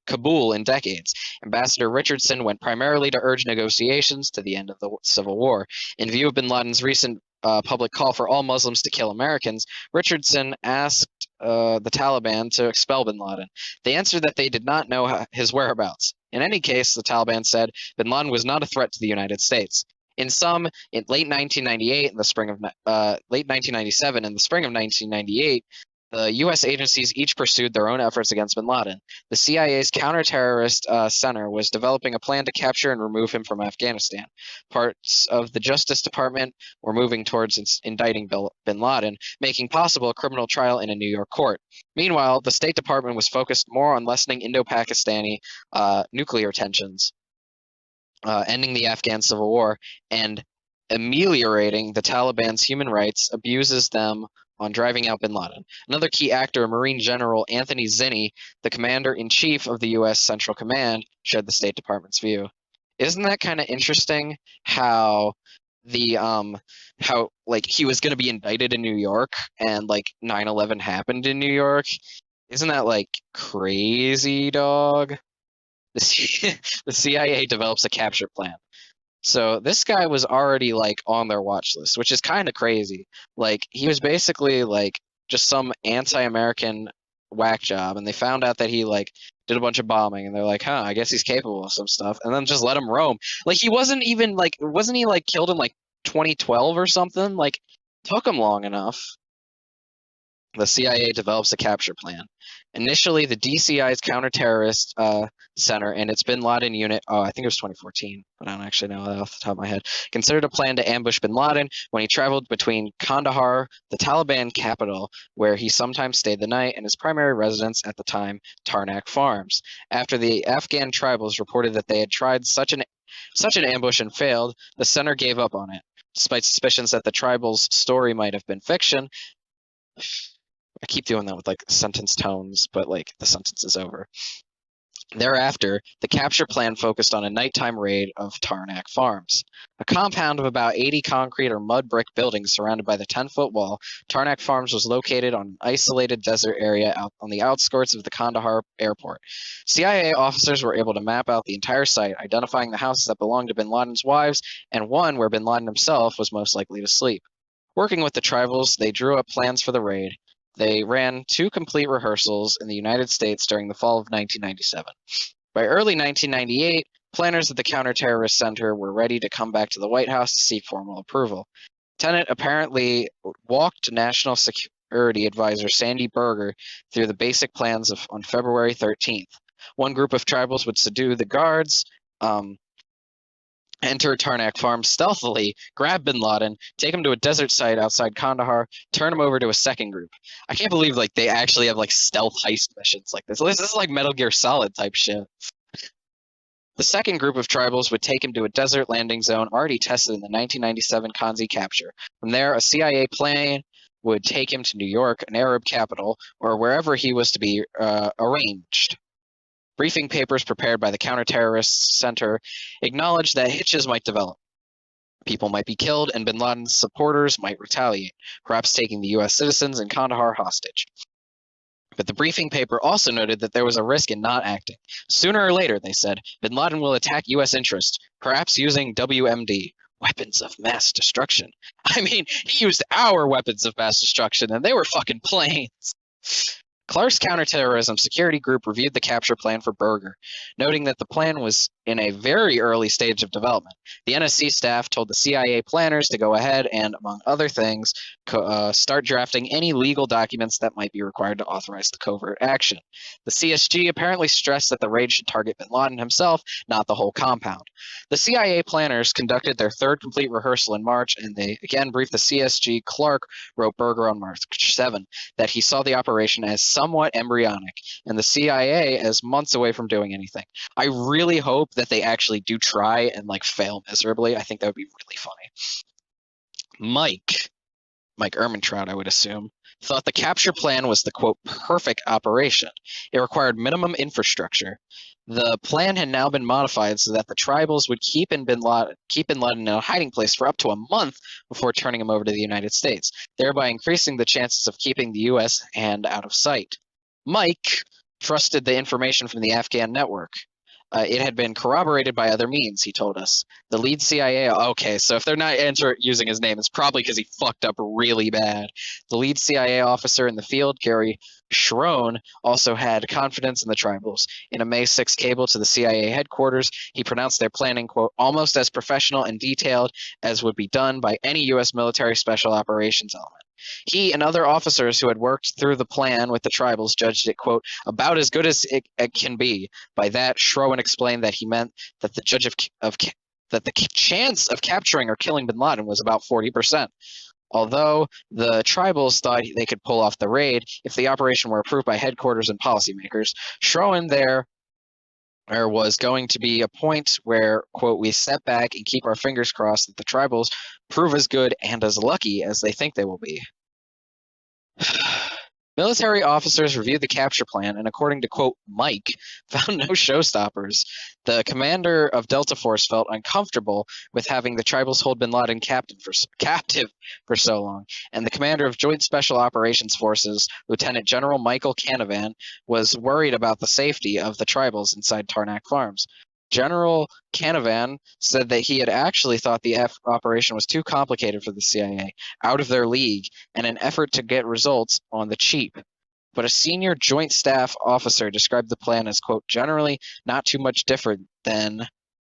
Kabul in decades. Ambassador Richardson went primarily to urge negotiations to the end of the Civil War. In view of bin Laden's recent public call for all Muslims to kill Americans, Richardson asked the Taliban to expel bin Laden. They answered that they did not know his whereabouts. In any case, the Taliban said bin Laden was not a threat to the United States. In late 1998 and the spring of late 1997 and the spring of 1998, the U.S. agencies each pursued their own efforts against bin Laden. The CIA's Counterterrorist Center was developing a plan to capture and remove him from Afghanistan. Parts of the Justice Department were moving towards indicting bin Laden, making possible a criminal trial in a New York court. Meanwhile, the State Department was focused more on lessening Indo-Pakistani nuclear tensions, ending the Afghan Civil War, and ameliorating the Taliban's human rights abuses them on driving out bin Laden. Another key actor, Marine General Anthony Zinni, the commander-in-chief of the U.S. Central Command, shared the State Department's view. Isn't that kind of interesting how he was going to be indicted in New York and 9/11 happened in New York? Isn't that crazy, dog? The CIA develops a capture plan. So this guy was already on their watch list, which is kind of crazy. He was basically just some anti-American whack job, and they found out that he did a bunch of bombing, and they're like, huh, I guess he's capable of some stuff, and then just let him roam. He wasn't even wasn't he killed in 2012 or something? Took him long enough. The CIA develops a capture plan. Initially, the DCI's Counterterrorist Center and its bin Laden unit, I think it was 2014, but I don't actually know that off the top of my head, considered a plan to ambush bin Laden when he traveled between Kandahar, the Taliban capital, where he sometimes stayed the night, and his primary residence at the time, Tarnak Farms. After the Afghan tribals reported that they had tried such an Such an ambush failed, the center gave up on it. Despite suspicions that the tribal's story might have been fiction, I keep doing that with like sentence tones, but like the sentence is over. Thereafter, the capture plan focused on a nighttime raid of Tarnack Farms. A compound of about 80 concrete or mud brick buildings surrounded by the 10-foot wall, Tarnack Farms was located on an isolated desert area out on the outskirts of the Kandahar airport. CIA officers were able to map out the entire site, identifying the houses that belonged to bin Laden's wives and one where bin Laden himself was most likely to sleep. Working with the tribals, they drew up plans for the raid. They ran 2 complete rehearsals in the United States during the fall of 1997. By early 1998, planners at the Counterterrorist Center were ready to come back to the White House to seek formal approval. Tenet apparently walked National Security Advisor Sandy Berger through the basic plans on February 13th. One group of tribals would subdue the guards, enter Tarnack Farms stealthily, grab bin Laden, take him to a desert site outside Kandahar, turn him over to a second group. I can't believe like they actually have like stealth heist missions like this. This is like Metal Gear Solid type shit. The second group of tribals would take him to a desert landing zone already tested in the 1997 Kanzi capture. From there, a CIA plane would take him to New York, an Arab capital, or wherever he was to be arranged. Briefing papers prepared by the Counterterrorist Center acknowledged that hitches might develop. People might be killed, and bin Laden's supporters might retaliate, perhaps taking the U.S. citizens in Kandahar hostage. But the briefing paper also noted that there was a risk in not acting. Sooner or later, they said, bin Laden will attack U.S. interests, perhaps using WMD, weapons of mass destruction. I mean, he used our weapons of mass destruction, and they were fucking planes. Clark's counterterrorism security group reviewed the capture plan for Berger, noting that the plan was in a very early stage of development. The NSC staff told the CIA planners to go ahead and, among other things, start drafting any legal documents that might be required to authorize the covert action. The CSG apparently stressed that the raid should target bin Laden himself, not the whole compound. The CIA planners conducted their third complete rehearsal in March, and they again briefed the CSG. Clark wrote Berger on March 7 that he saw the operation as somewhat embryonic, and the CIA as months away from doing anything. I really hope that they actually do try and like fail miserably. I think that would be really funny. Mike Ehrmantraut, I would assume, thought the capture plan was the, quote, perfect operation. It required minimum infrastructure. The plan had now been modified so that the tribals would keep bin Laden in a hiding place for up to a month before turning him over to the United States, thereby increasing the chances of keeping the U.S. hand out of sight. Mike trusted the information from the Afghan network. It had been corroborated by other means, he told us. The lead CIA... Okay, so if they're not using his name, it's probably because he fucked up really bad. The lead CIA officer in the field, Gary Schroen, also had confidence in the tribals. In a May 6 cable to the CIA headquarters, he pronounced their planning, quote, almost as professional and detailed as would be done by any U.S. military special operations element. He and other officers who had worked through the plan with the tribals judged it, quote, about as good as it can be. By that, Schroen explained that he meant that the chance of capturing or killing bin Laden was about 40%. Although the tribals thought they could pull off the raid if the operation were approved by headquarters and policymakers, Schroen there was going to be a point where, quote, we step back and keep our fingers crossed that the tribals prove as good and as lucky as they think they will be. Military officers reviewed the capture plan and, according to, quote, Mike, found no showstoppers. The commander of Delta Force felt uncomfortable with having the tribals hold bin Laden captive for so long, and the commander of Joint Special Operations Forces, Lieutenant General Michael Canavan, was worried about the safety of the tribals inside Tarnack Farms. General Canavan said that he had actually thought the operation was too complicated for the CIA, out of their league, and an effort to get results on the cheap. But a senior Joint Staff officer described the plan as, quote, generally not too much different than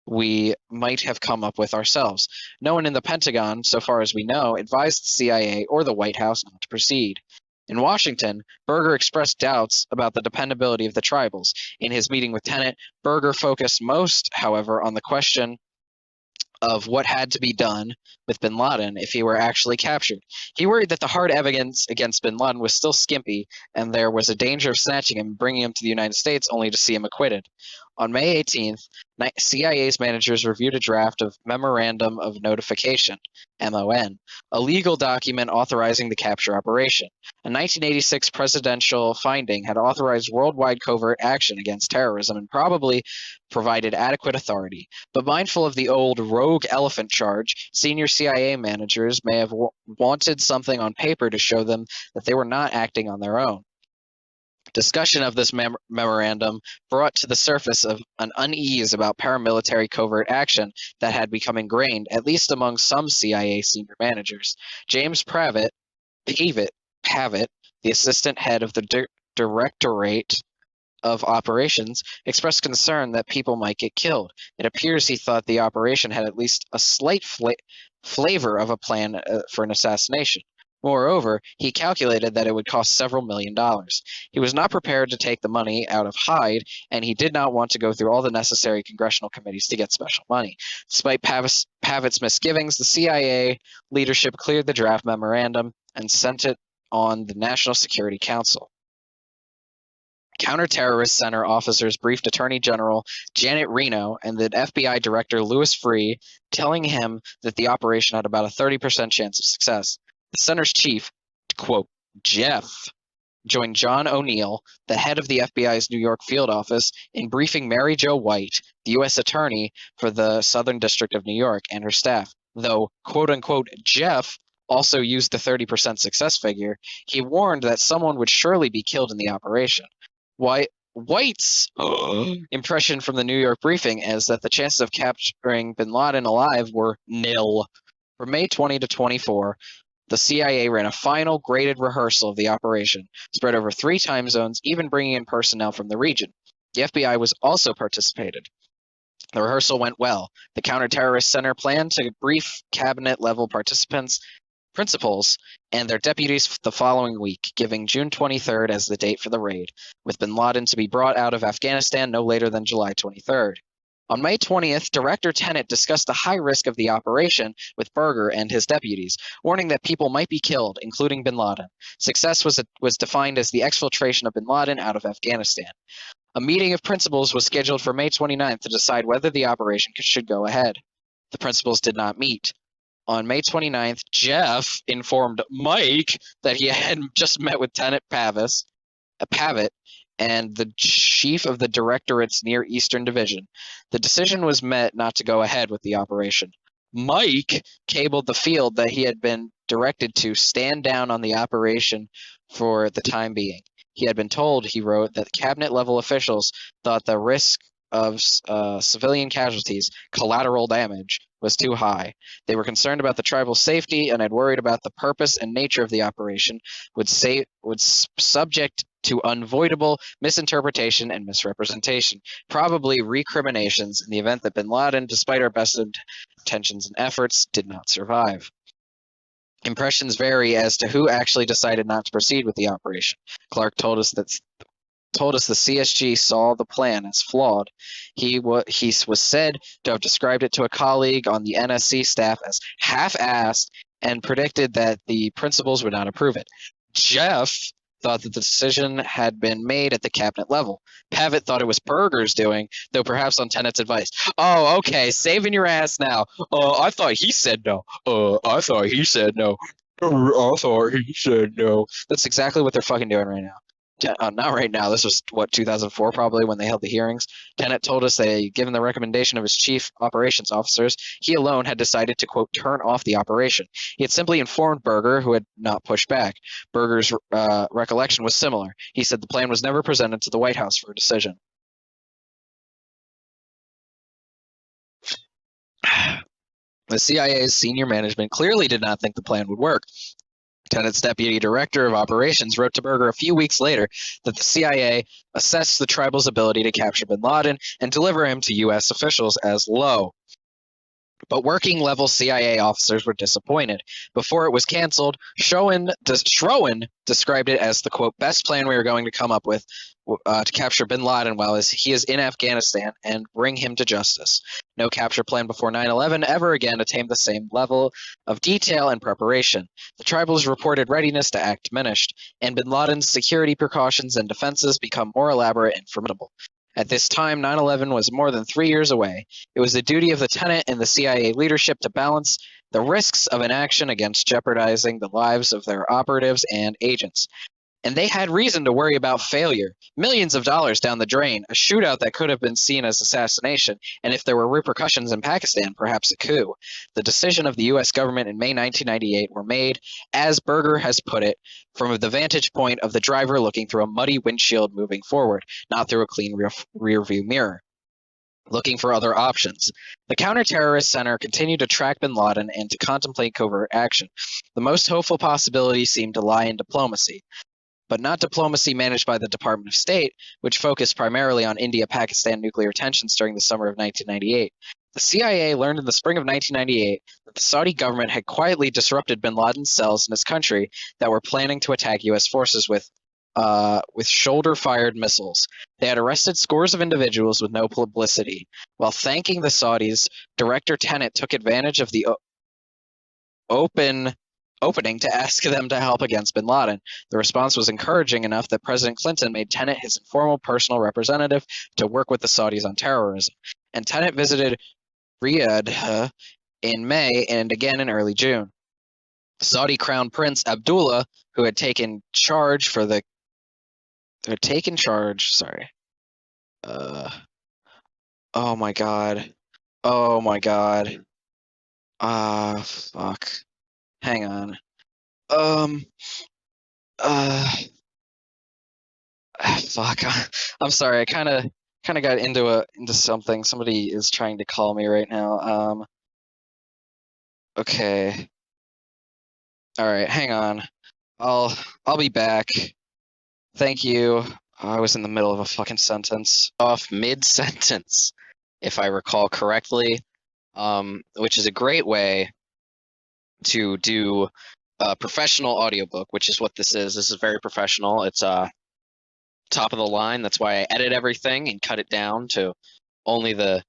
we might have come up with ourselves. No one in the Pentagon, so far as we know, advised the CIA or the White House not to proceed. In Washington, Berger expressed doubts about the dependability of the tribals. In his meeting with Tenet, Berger focused most, however, on the question of what had to be done with bin Laden if he were actually captured. He worried that the hard evidence against bin Laden was still skimpy, and there was a danger of snatching him and bringing him to the United States only to see him acquitted. On May 18th, CIA's managers reviewed a draft of Memorandum of Notification, MON, a legal document authorizing the capture operation. A 1986 presidential finding had authorized worldwide covert action against terrorism and probably provided adequate authority. But mindful of the old rogue elephant charge, senior CIA managers may have wanted something on paper to show them that they were not acting on their own. Discussion of this memorandum brought to the surface of an unease about paramilitary covert action that had become ingrained, at least among some CIA senior managers. James Pavitt, the assistant head of the Directorate of Operations, expressed concern that people might get killed. It appears he thought the operation had at least a slight flavor of a plan for an assassination. Moreover, he calculated that it would cost several $1,000,000. He was not prepared to take the money out of Hyde, and he did not want to go through all the necessary congressional committees to get special money. Despite Pavitt's misgivings, the CIA leadership cleared the draft memorandum and sent it on the National Security Council. Counterterrorist Center officers briefed Attorney General Janet Reno and the FBI Director Louis Freeh, telling him that the operation had about a 30% chance of success. The center's chief, quote, Jeff, joined John O'Neill, the head of the FBI's New York field office, in briefing Mary Jo White, the U.S. attorney for the Southern District of New York, and her staff. Though, quote-unquote, Jeff also used the 30% success figure, he warned that someone would surely be killed in the operation. White's impression from the New York briefing is that the chances of capturing bin Laden alive were nil. From May 20 to 24, the CIA ran a final graded rehearsal of the operation, spread over 3 time zones, even bringing in personnel from the region. The FBI was also participated. The rehearsal went well. The Counterterrorist Center planned to brief cabinet-level principals and their deputies the following week, giving June 23rd as the date for the raid, with bin Laden to be brought out of Afghanistan no later than July 23rd. On May 20th, Director Tenet discussed the high risk of the operation with Berger and his deputies, warning that people might be killed, including bin Laden. Success was defined as the exfiltration of bin Laden out of Afghanistan. A meeting of principals was scheduled for May 29th to decide whether the operation should go ahead. The principals did not meet. On May 29th, Jeff informed Mike that he had just met with Tenet Pavitt and the chief of the Directorate's Near Eastern Division. The decision was met not to go ahead with the operation. Mike cabled the field that he had been directed to stand down on the operation for the time being. He had been told, he wrote, that cabinet-level officials thought the risk of civilian casualties, collateral damage, was too high. They were concerned about the tribal safety and had worried about the purpose and nature of the operation would subject to unavoidable misinterpretation and misrepresentation, probably recriminations in the event that bin Laden, despite our best intentions and efforts, did not survive. Impressions vary as to who actually decided not to proceed with the operation. Clark told us the CSG saw the plan as flawed. He was said to have described it to a colleague on the NSC staff as half-assed and predicted that the principals would not approve it. Jeff thought that the decision had been made at the cabinet level. Pavitt thought it was Berger's doing, though perhaps on Tenet's advice. Oh, okay, saving your ass now. I thought he said no. I thought he said no. I thought he said no. That's exactly what they're fucking doing right now. Not right now. This was, 2004 probably when they held the hearings. Tenet told us that, given the recommendation of his chief operations officers, he alone had decided to, quote, turn off the operation. He had simply informed Berger, who had not pushed back. Berger's recollection was similar. He said the plan was never presented to the White House for a decision. The CIA's senior management clearly did not think the plan would work. Tenet's deputy director of operations wrote to Berger a few weeks later that the CIA assessed the tribal's ability to capture bin Laden and deliver him to U.S. officials as low. But working-level CIA officers were disappointed. Before it was canceled, Schroen described it as the, quote, best plan we were going to come up with to capture bin Laden while he is in Afghanistan and bring him to justice. No capture plan before 9/11 ever again attained the same level of detail and preparation. The tribals' reported readiness to act diminished, and bin Laden's security precautions and defenses become more elaborate and formidable. At this time, 9/11 was more than 3 years away. It was the duty of the Tenet and the CIA leadership to balance the risks of inaction against jeopardizing the lives of their operatives and agents. And they had reason to worry about failure. Millions of dollars down the drain, a shootout that could have been seen as assassination, and if there were repercussions in Pakistan, perhaps a coup. The decision of the U.S. government in May 1998 were made, as Berger has put it, from the vantage point of the driver looking through a muddy windshield moving forward, not through a clean rear-view mirror. Looking for other options. The Counterterrorist Center continued to track bin Laden and to contemplate covert action. The most hopeful possibility seemed to lie in diplomacy, but not diplomacy managed by the Department of State, which focused primarily on India-Pakistan nuclear tensions during the summer of 1998. The CIA learned in the spring of 1998 that the Saudi government had quietly disrupted bin Laden's cells in his country that were planning to attack U.S. forces with shoulder-fired missiles. They had arrested scores of individuals with no publicity. While thanking the Saudis, Director Tenet took advantage of the opening to ask them to help against bin Laden. The response was encouraging enough that President Clinton made Tenet his informal personal representative to work with the Saudis on terrorism. And Tenet visited Riyadh in May and again in early June. Saudi Crown Prince Abdullah, who had taken charge oh my god. Oh my god. Fuck. Hang on. Fuck. I'm sorry. I kind of got into something. Somebody is trying to call me right now. Okay. All right. Hang on. I'll be back. Thank you. I was in the middle of a fucking sentence. Off mid-sentence, if I recall correctly. Which is a great way to do a professional audiobook, which is what this is. This is very professional. It's top of the line. That's why I edit everything and cut it down to only the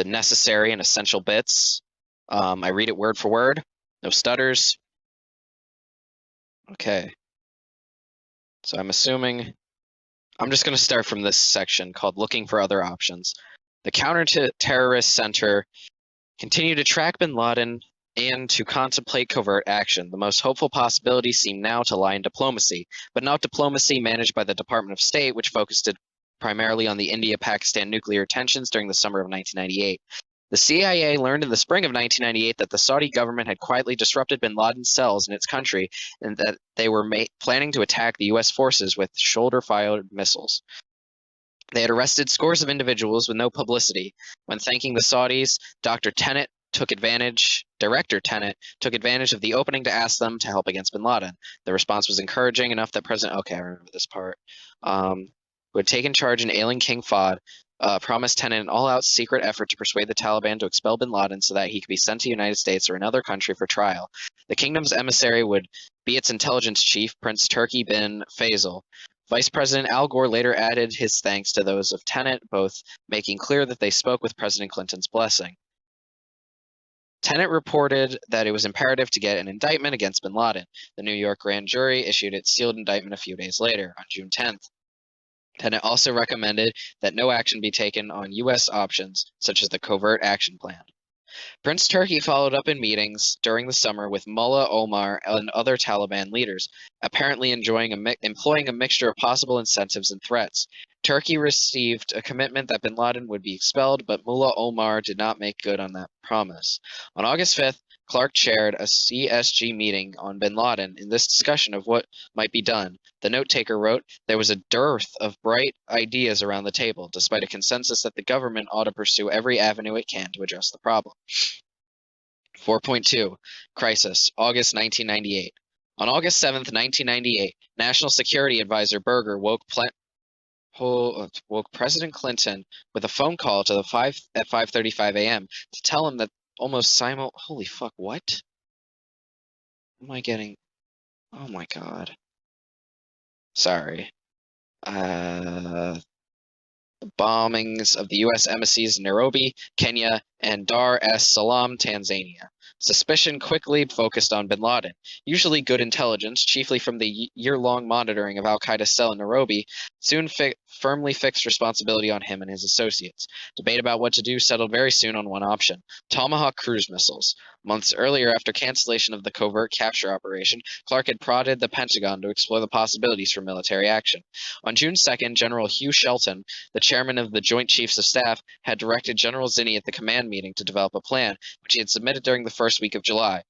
necessary and essential bits. I read it word for word, no stutters. Okay. So I'm assuming I'm just going to start from this section called Looking for Other Options. The Counter-Terrorist Center continued to track bin Laden and to contemplate covert action. The most hopeful possibility seemed now to lie in diplomacy, but not diplomacy managed by the Department of State, which focused primarily on the India-Pakistan nuclear tensions during the summer of 1998. The CIA learned in the spring of 1998 that the Saudi government had quietly disrupted bin Laden's cells in its country and that they were planning to attack the U.S. forces with shoulder-fired missiles. They had arrested scores of individuals with no publicity. When thanking the Saudis, Director Tenet took advantage of the opening to ask them to help against bin Laden. The response was encouraging enough that I remember this part, who had taken charge in ailing King Fahd, promised Tenet an all-out secret effort to persuade the Taliban to expel bin Laden so that he could be sent to the United States or another country for trial. The kingdom's emissary would be its intelligence chief, Prince Turki bin Faisal. Vice President Al Gore later added his thanks to those of Tenet, both making clear that they spoke with President Clinton's blessing. Tenet reported that it was imperative to get an indictment against bin Laden. The New York grand jury issued its sealed indictment a few days later, on June 10th. Tenet also recommended that no action be taken on U.S. options, such as the Covert Action Plan. Prince Turki followed up in meetings during the summer with Mullah Omar and other Taliban leaders, apparently employing a mixture of possible incentives and threats. Turki received a commitment that bin Laden would be expelled, but Mullah Omar did not make good on that promise. On August 5th, Clark chaired a CSG meeting on bin Laden. In this discussion of what might be done, the note-taker wrote, "There was a dearth of bright ideas around the table, despite a consensus that the government ought to pursue every avenue it can to address the problem." 4.2 Crisis, August 1998. On August 7th, 1998, National Security Advisor Berger woke President Clinton with a phone call at 5:35 a.m. to tell him that holy fuck, what? Am I getting? Oh my god. Sorry. The bombings of the U.S. embassies in Nairobi, Kenya, and Dar es Salaam, Tanzania. Suspicion quickly focused on bin Laden. Usually good intelligence, chiefly from the year-long monitoring of al-Qaeda's cell in Nairobi, soon firmly fixed responsibility on him and his associates. Debate about what to do settled very soon on one option: Tomahawk cruise missiles. Months earlier, after cancellation of the covert capture operation, Clark had prodded the Pentagon to explore the possibilities for military action. On June 2nd, General Hugh Shelton, the chairman of the Joint Chiefs of Staff, had directed General Zinni at the command meeting to develop a plan, which he had submitted during the first week of July.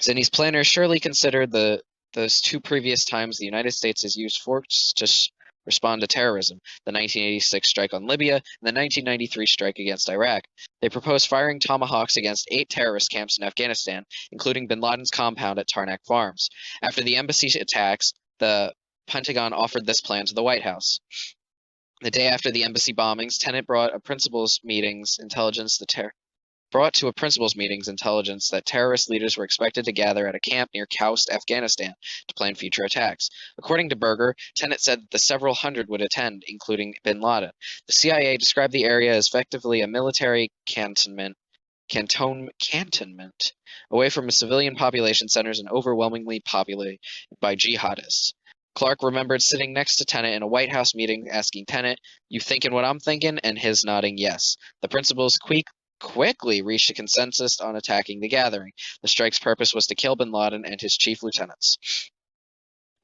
Zinni's planners surely considered those two previous times the United States has used force to respond to terrorism, the 1986 strike on Libya and the 1993 strike against Iraq. They proposed firing tomahawks against 8 terrorist camps in Afghanistan, including bin Laden's compound at Tarnak Farms. After the embassy attacks, the Pentagon offered this plan to the White House. The day after the embassy bombings, Tenet brought to a principals meetings intelligence that terrorist leaders were expected to gather at a camp near Khoust, Afghanistan, to plan future attacks. According to Berger, Tenet said that the several hundred would attend, including bin Laden. The CIA described the area as effectively a military cantonment away from civilian population centers and overwhelmingly populated by jihadists. Clark remembered sitting next to Tenet in a White House meeting, asking Tenet, "You thinking what I'm thinking?" and his nodding yes. The principals quickly reached a consensus on attacking the gathering. The strike's purpose was to kill bin Laden and his chief lieutenants.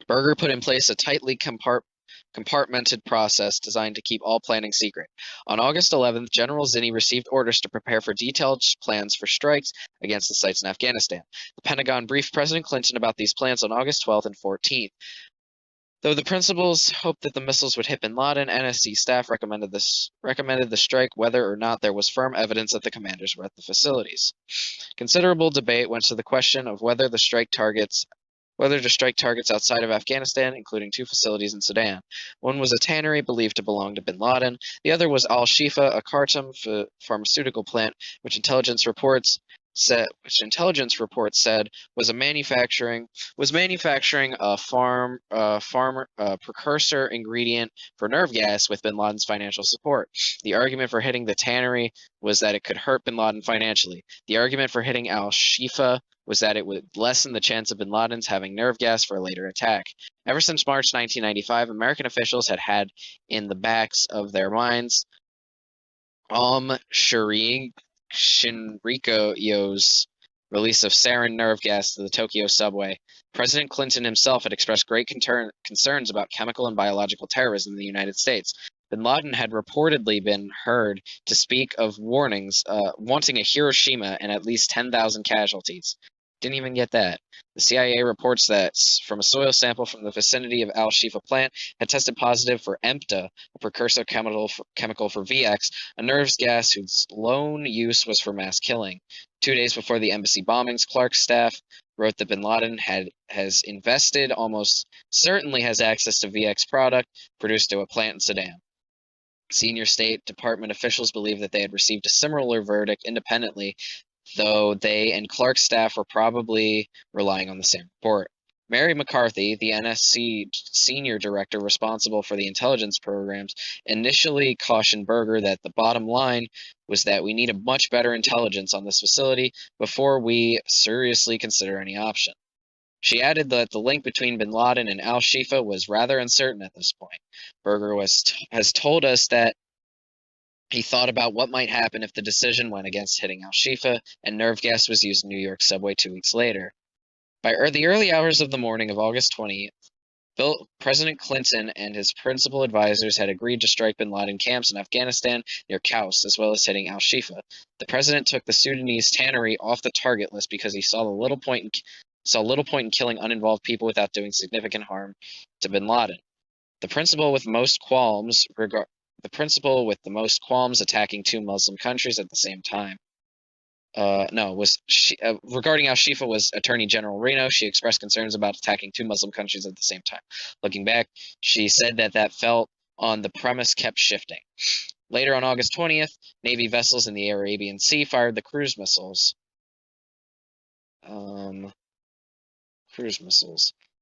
Berger put in place a tightly compartmented process designed to keep all planning secret. On August 11th, General Zinni received orders to prepare for detailed plans for strikes against the sites in Afghanistan. The Pentagon briefed President Clinton about these plans on August 12th and 14th. Though the principals hoped that the missiles would hit bin Laden, NSC staff recommended the strike whether or not there was firm evidence that the commanders were at the facilities. Considerable debate went to the question of whether to strike targets outside of Afghanistan, including 2 facilities in Sudan. One was a tannery believed to belong to bin Laden. The other was Al-Shifa, a Khartoum pharmaceutical plant, which intelligence reports said was manufacturing a precursor ingredient for nerve gas with bin Laden's financial support. The argument for hitting the tannery was that it could hurt bin Laden financially. The argument for hitting Al-Shifa was that it would lessen the chance of bin Laden's having nerve gas for a later attack. Ever since March 1995, American officials had in the backs of their minds Shinrikyo's release of sarin nerve gas to the Tokyo subway. President Clinton himself had expressed great concerns about chemical and biological terrorism in the United States. Bin Laden had reportedly been heard to speak of wanting a Hiroshima and at least 10,000 casualties. Didn't even get that. The CIA reports that from a soil sample from the vicinity of Al-Shifa plant had tested positive for EMTA, a precursor chemical for VX, a nerve gas whose lone use was for mass killing. 2 days before the embassy bombings, Clark's staff wrote that bin Laden has invested, almost certainly has access to VX product produced to a plant in Sudan. Senior State Department officials believed that they had received a similar verdict independently, though they and Clark's staff were probably relying on the same report. Mary McCarthy, the NSC senior director responsible for the intelligence programs, initially cautioned Berger that the bottom line was that we need a much better intelligence on this facility before we seriously consider any option. She added that the link between bin Laden and Al-Shifa was rather uncertain at this point. Berger has told us that he thought about what might happen if the decision went against hitting Al-Shifa and nerve gas was used in New York subway 2 weeks later. By the early hours of the morning of August 20th, President Clinton and his principal advisors had agreed to strike bin Laden camps in Afghanistan near Khoust, as well as hitting Al-Shifa. The president took the Sudanese tannery off the target list because he saw little point in killing uninvolved people without doing significant harm to bin Laden. The principal with the most qualms attacking 2 Muslim countries at the same time. Regarding Al-Shifa was Attorney General Reno. She expressed concerns about attacking 2 Muslim countries at the same time. Looking back, she said that felt on the premise kept shifting. Later on August 20th, Navy vessels in the Arabian Sea fired the cruise missiles.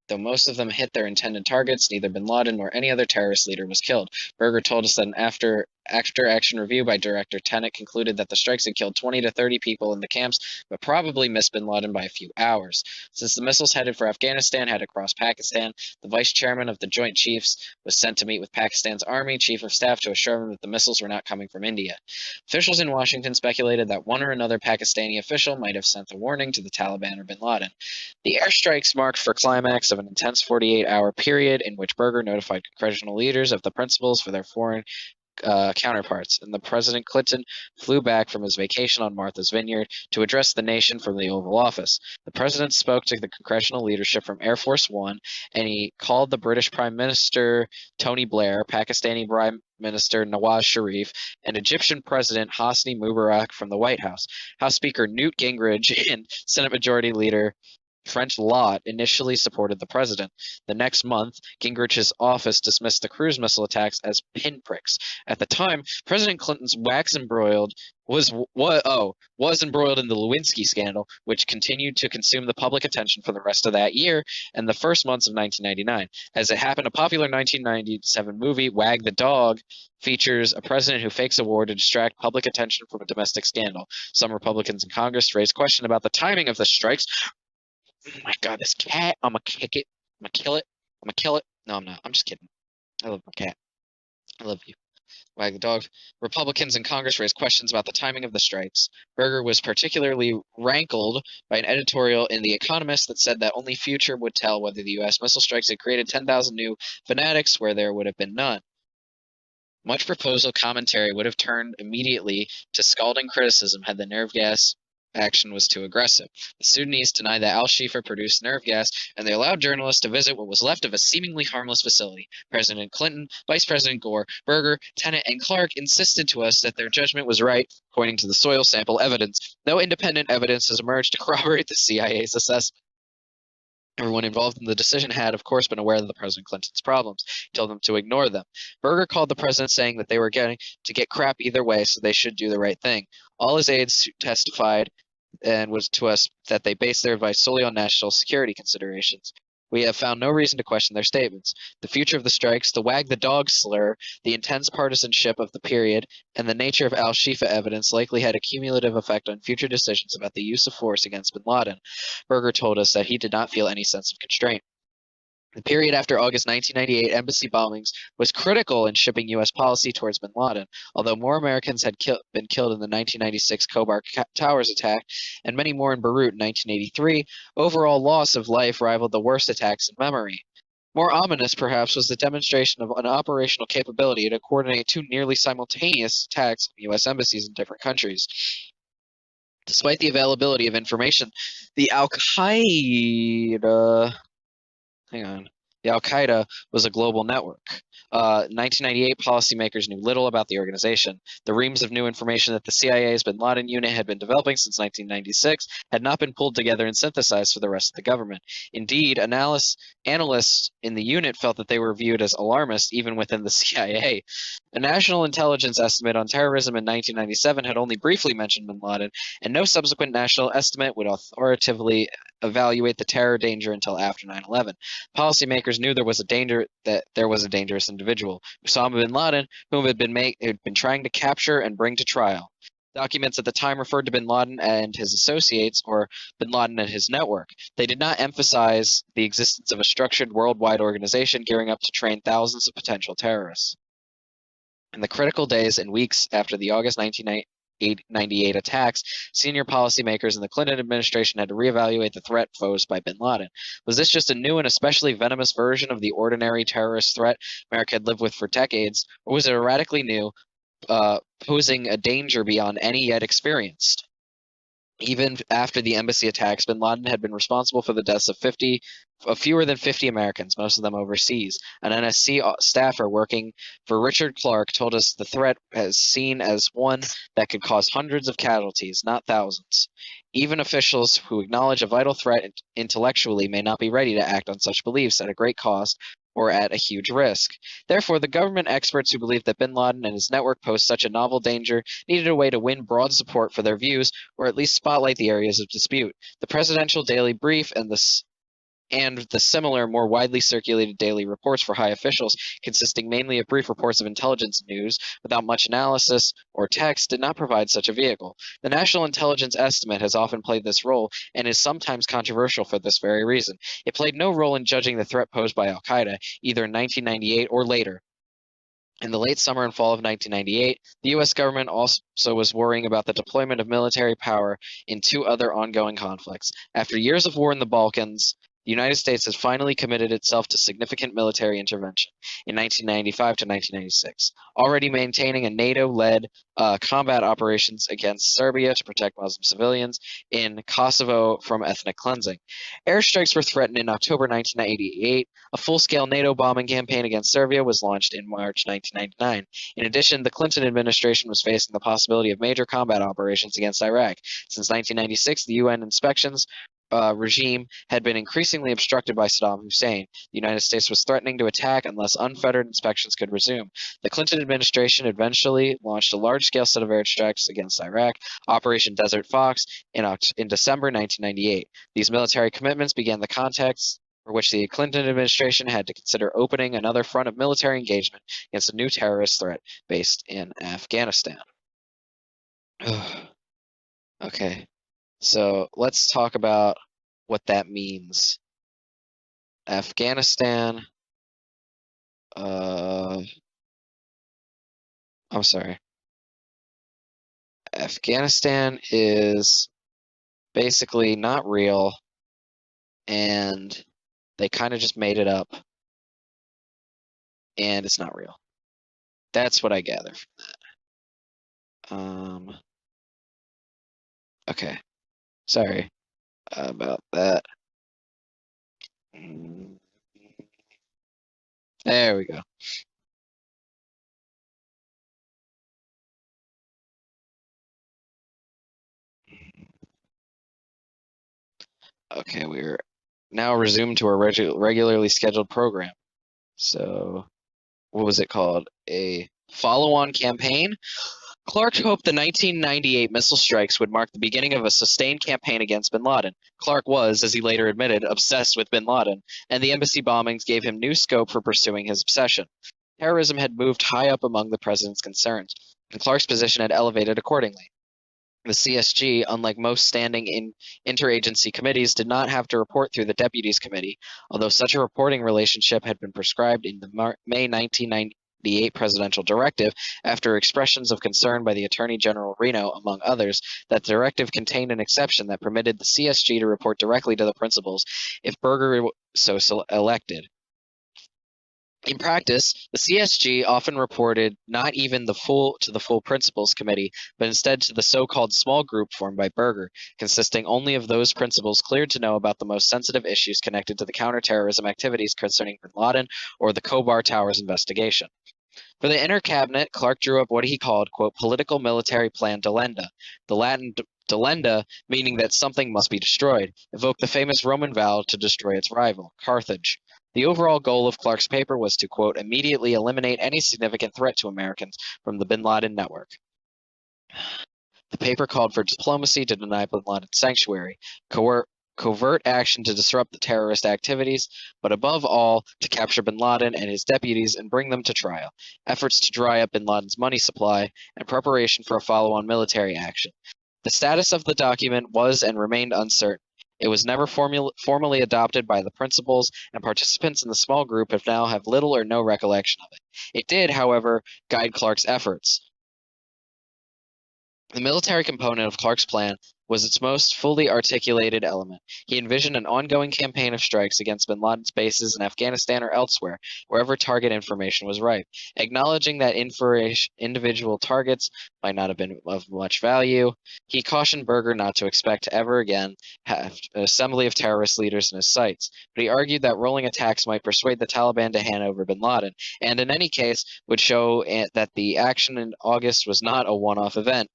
Though most of them hit their intended targets, neither bin Laden nor any other terrorist leader was killed. Berger told us that an after-action review by Director Tenet concluded that the strikes had killed 20 to 30 people in the camps, but probably missed bin Laden by a few hours. Since the missiles headed for Afghanistan had to cross Pakistan, the vice chairman of the Joint Chiefs was sent to meet with Pakistan's Army Chief of Staff to assure him that the missiles were not coming from India. Officials in Washington speculated that one or another Pakistani official might have sent a warning to the Taliban or bin Laden. The airstrikes marked the climax of an intense 48-hour period in which Berger notified congressional leaders of the principles for their foreign counterparts, and President Clinton flew back from his vacation on Martha's Vineyard to address the nation from the Oval Office. The president spoke to the congressional leadership from Air Force One, and he called the British Prime Minister Tony Blair, Pakistani Prime Minister Nawaz Sharif, and Egyptian President Hosni Mubarak from the White House. House Speaker Newt Gingrich and Senate Majority Leader French Lott initially supported the president. The next month, Gingrich's office dismissed the cruise missile attacks as pinpricks. At the time, President Clinton's was embroiled in the Lewinsky scandal, which continued to consume the public attention for the rest of that year and the first months of 1999. As it happened, a popular 1997 movie, Wag the Dog, features a president who fakes a war to distract public attention from a domestic scandal. Some Republicans in Congress raised question about the timing of the strikes. Oh my god, this cat! I'm gonna kick it. I'm gonna kill it. I'm gonna kill it. No, I'm not. I'm just kidding. I love my cat. I love you. Wag the dog. Republicans in Congress raised questions about the timing of the strikes. Berger was particularly rankled by an editorial in The Economist that said that only future would tell whether the U.S. missile strikes had created 10,000 new fanatics where there would have been none. Much proposal commentary would have turned immediately to scalding criticism had the nerve gas action was too aggressive. The Sudanese denied that al-Shifa produced nerve gas, and they allowed journalists to visit what was left of a seemingly harmless facility. President Clinton, Vice President Gore, Berger, Tenet, and Clark insisted to us that their judgment was right, pointing to the soil sample evidence. No independent evidence has emerged to corroborate the CIA's assessment. Everyone involved in the decision had, of course, been aware of the President Clinton's problems. He told them to ignore them. Berger called the president, saying that they were getting to get crap either way, so they should do the right thing. All his aides testified and was to us that they based their advice solely on national security considerations. We have found no reason to question their statements. The future of the strikes, the wag the dog slur, the intense partisanship of the period, and the nature of al-Shifa evidence likely had a cumulative effect on future decisions about the use of force against bin Laden. Berger told us that he did not feel any sense of constraint. The period after August 1998 embassy bombings was critical in shipping U.S. policy towards bin Laden. Although more Americans had been killed in the 1996 Khobar Towers attack and many more in Beirut in 1983, overall loss of life rivaled the worst attacks in memory. More ominous, perhaps, was the demonstration of an operational capability to coordinate two nearly simultaneous attacks on U.S. embassies in different countries. Despite the availability of information, the Al-Qaeda was a global network. 1998 policymakers knew little about the organization. The reams of new information that the CIA's bin Laden unit had been developing since 1996 had not been pulled together and synthesized for the rest of the government. Indeed, analysts in the unit felt that they were viewed as alarmists even within the CIA. A national intelligence estimate on terrorism in 1997 had only briefly mentioned bin Laden, and no subsequent national estimate would authoritatively evaluate the terror danger until after 9/11. Policymakers knew there was a dangerous individual, Osama bin Laden, whom had been trying to capture and bring to trial. Documents at the time referred to bin Laden and his associates, or bin Laden and his network. They did not emphasize the existence of a structured worldwide organization gearing up to train thousands of potential terrorists. In the critical days and weeks after the August 1998 attacks, senior policymakers in the Clinton administration had to reevaluate the threat posed by bin Laden. Was this just a new and especially venomous version of the ordinary terrorist threat America had lived with for decades, or was it a radically new, posing a danger beyond any yet experienced? Even after the embassy attacks, bin Laden had been responsible for the deaths of fewer than 50 Americans, most of them overseas. An NSC staffer working for Richard Clark told us the threat is seen as one that could cause hundreds of casualties, not thousands. Even officials who acknowledge a vital threat intellectually may not be ready to act on such beliefs at a great cost or at a huge risk. Therefore, the government experts who believed that bin Laden and his network posed such a novel danger needed a way to win broad support for their views, or at least spotlight the areas of dispute. The Presidential Daily Brief and the and the similar, more widely circulated daily reports for high officials, consisting mainly of brief reports of intelligence news without much analysis or text, did not provide such a vehicle. The National Intelligence Estimate has often played this role and is sometimes controversial for this very reason. It played no role in judging the threat posed by al-Qaeda, either in 1998 or later. In the late summer and fall of 1998, the U.S. government also was worrying about the deployment of military power in two other ongoing conflicts. After years of war in the Balkans, the United States has finally committed itself to significant military intervention in 1995 to 1996, already maintaining a NATO-led combat operations against Serbia to protect Muslim civilians in Kosovo from ethnic cleansing. Airstrikes were threatened in October 1988. A full-scale NATO bombing campaign against Serbia was launched in March 1999. In addition, the Clinton administration was facing the possibility of major combat operations against Iraq. Since 1996, the UN inspections regime had been increasingly obstructed by Saddam Hussein. The United States was threatening to attack unless unfettered inspections could resume. The Clinton administration eventually launched a large-scale set of airstrikes against Iraq, Operation Desert Fox, in December 1998. These military commitments began the context for which the Clinton administration had to consider opening another front of military engagement against a new terrorist threat based in Afghanistan. Okay, so let's talk about what that means. Afghanistan, I'm sorry. Afghanistan is basically not real, and they kind of just made it up, and it's not real. That's what I gather from that. Okay, sorry about that. There we go. Okay, we're now resumed to our regularly scheduled program. So, what was it called? A follow-on campaign? Clark hoped the 1998 missile strikes would mark the beginning of a sustained campaign against bin Laden. Clark was, as he later admitted, obsessed with bin Laden, and the embassy bombings gave him new scope for pursuing his obsession. Terrorism had moved high up among the president's concerns, and Clark's position had elevated accordingly. The CSG, unlike most standing interagency committees, did not have to report through the Deputies Committee, although such a reporting relationship had been prescribed in the May 1998 presidential directive after expressions of concern by the Attorney General Reno, among others. That directive contained an exception that permitted the CSG to report directly to the principals if Berger so elected. In practice, the CSG often reported not even to the full principals committee, but instead to the so-called small group formed by Berger, consisting only of those principals cleared to know about the most sensitive issues connected to the counterterrorism activities concerning bin Laden or the Khobar Towers investigation. For the inner cabinet, Clark drew up what he called, quote, political military plan delenda, the Latin delenda meaning that something must be destroyed, evoked the famous Roman vow to destroy its rival, Carthage. The overall goal of Clark's paper was to, quote, immediately eliminate any significant threat to Americans from the bin Laden network. The paper called for diplomacy to deny bin Laden sanctuary, covert action to disrupt the terrorist activities, but above all, to capture bin Laden and his deputies and bring them to trial, efforts to dry up bin Laden's money supply, and preparation for a follow-on military action. The status of the document was and remained uncertain. It was never formally adopted by the principals, and participants in the small group now have little or no recollection of it. It did, however, guide Clark's efforts. The military component of Clark's plan was its most fully articulated element. He envisioned an ongoing campaign of strikes against bin Laden's bases in Afghanistan or elsewhere, wherever target information was ripe. Acknowledging that individual targets might not have been of much value, he cautioned Berger not to expect to ever again have an assembly of terrorist leaders in his sights. But he argued that rolling attacks might persuade the Taliban to hand over bin Laden, and in any case would show that the action in August was not a one-off event.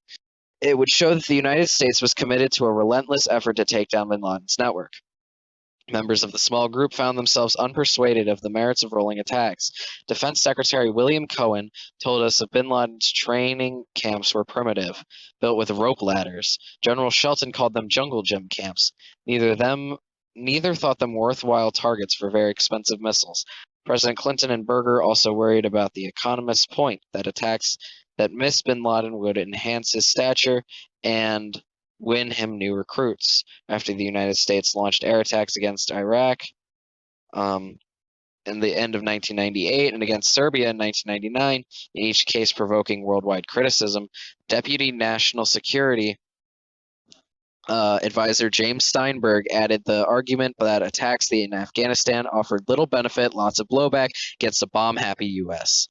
It would show that the United States was committed to a relentless effort to take down bin Laden's network. Members of the small group found themselves unpersuaded of the merits of rolling attacks. Defense Secretary William Cohen told us that bin Laden's training camps were primitive, built with rope ladders. General Shelton called them jungle gym camps. Neither them neither thought them worthwhile targets for very expensive missiles. President Clinton and Berger also worried about The Economist's point that attacks that miss bin Laden would enhance his stature and win him new recruits. After the United States launched air attacks against Iraq in the end of 1998 and against Serbia in 1999, in each case provoking worldwide criticism, Deputy National Security advisor James Steinberg added the argument that attacks in Afghanistan offered little benefit, lots of blowback against a bomb-happy U.S.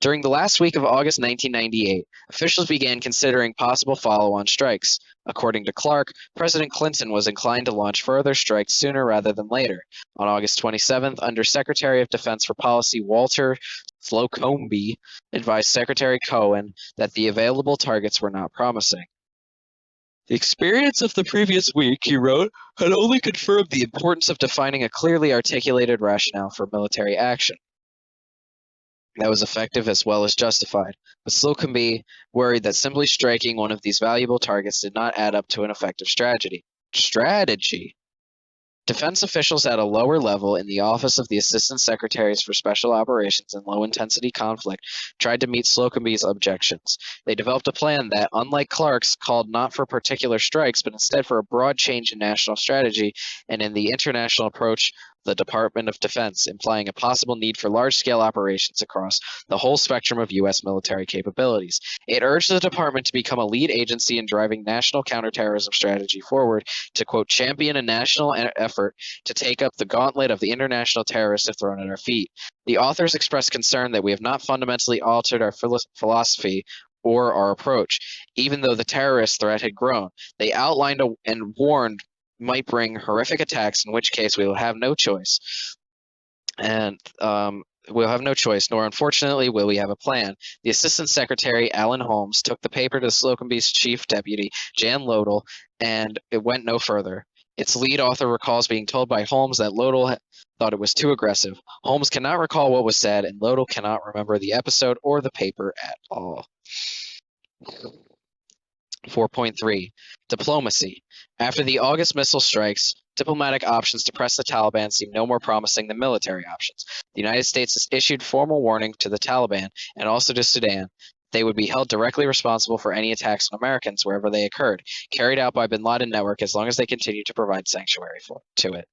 During the last week of August 1998, officials began considering possible follow-on strikes. According to Clark, President Clinton was inclined to launch further strikes sooner rather than later. On August 27th, Under-Secretary of Defense for Policy Walter Slocumby advised Secretary Cohen that the available targets were not promising. The experience of the previous week, he wrote, had only confirmed the importance of defining a clearly articulated rationale for military action that was effective as well as justified. But Slocumby worried that simply striking one of these valuable targets did not add up to an effective strategy. Defense officials at a lower level in the Office of the Assistant Secretaries for Special Operations and Low-Intensity Conflict tried to meet Slocumby's objections. They developed a plan that, unlike Clark's, called not for particular strikes, but instead for a broad change in national strategy and in the international approach of the Department of Defense, implying a possible need for large-scale operations across the whole spectrum of U.S. military capabilities. It urged the department to become a lead agency in driving national counterterrorism strategy forward, to, quote, champion a national effort to take up the gauntlet of the international terrorists have thrown at our feet. The authors expressed concern that we have not fundamentally altered our philosophy or our approach, even though the terrorist threat had grown. They outlined and warned might bring horrific attacks, in which case we will have no choice. And we'll have no choice, nor unfortunately will we have a plan. The Assistant Secretary, Alan Holmes, took the paper to Slocumby's chief deputy, Jan Lodell, and it went no further. Its lead author recalls being told by Holmes that Lodell thought it was too aggressive. Holmes cannot recall what was said, and Lodell cannot remember the episode or the paper at all. 4.3. Diplomacy. After the August missile strikes, diplomatic options to press the Taliban seem no more promising than military options. The United States has issued formal warning to the Taliban and also to Sudan. They would be held directly responsible for any attacks on Americans wherever they occurred, carried out by bin Laden network as long as they continue to provide sanctuary to it.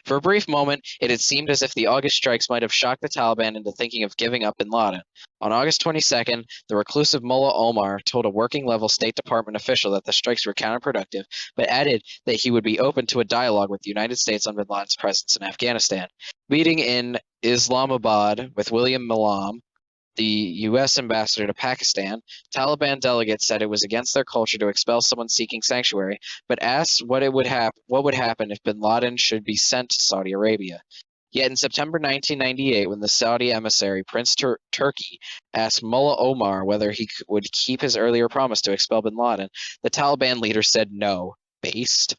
For a brief moment, it had seemed as if the August strikes might have shocked the Taliban into thinking of giving up bin Laden. On August 22nd, the reclusive Mullah Omar told a working-level State Department official that the strikes were counterproductive, but added that he would be open to a dialogue with the United States on bin Laden's presence in Afghanistan. Meeting in Islamabad with William Milam, the U.S. ambassador to Pakistan, Taliban delegates said it was against their culture to expel someone seeking sanctuary, but asked what would happen if bin Laden should be sent to Saudi Arabia. Yet in September 1998, when the Saudi emissary Prince Turki asked Mullah Omar whether he would keep his earlier promise to expel bin Laden, the Taliban leader said no, based.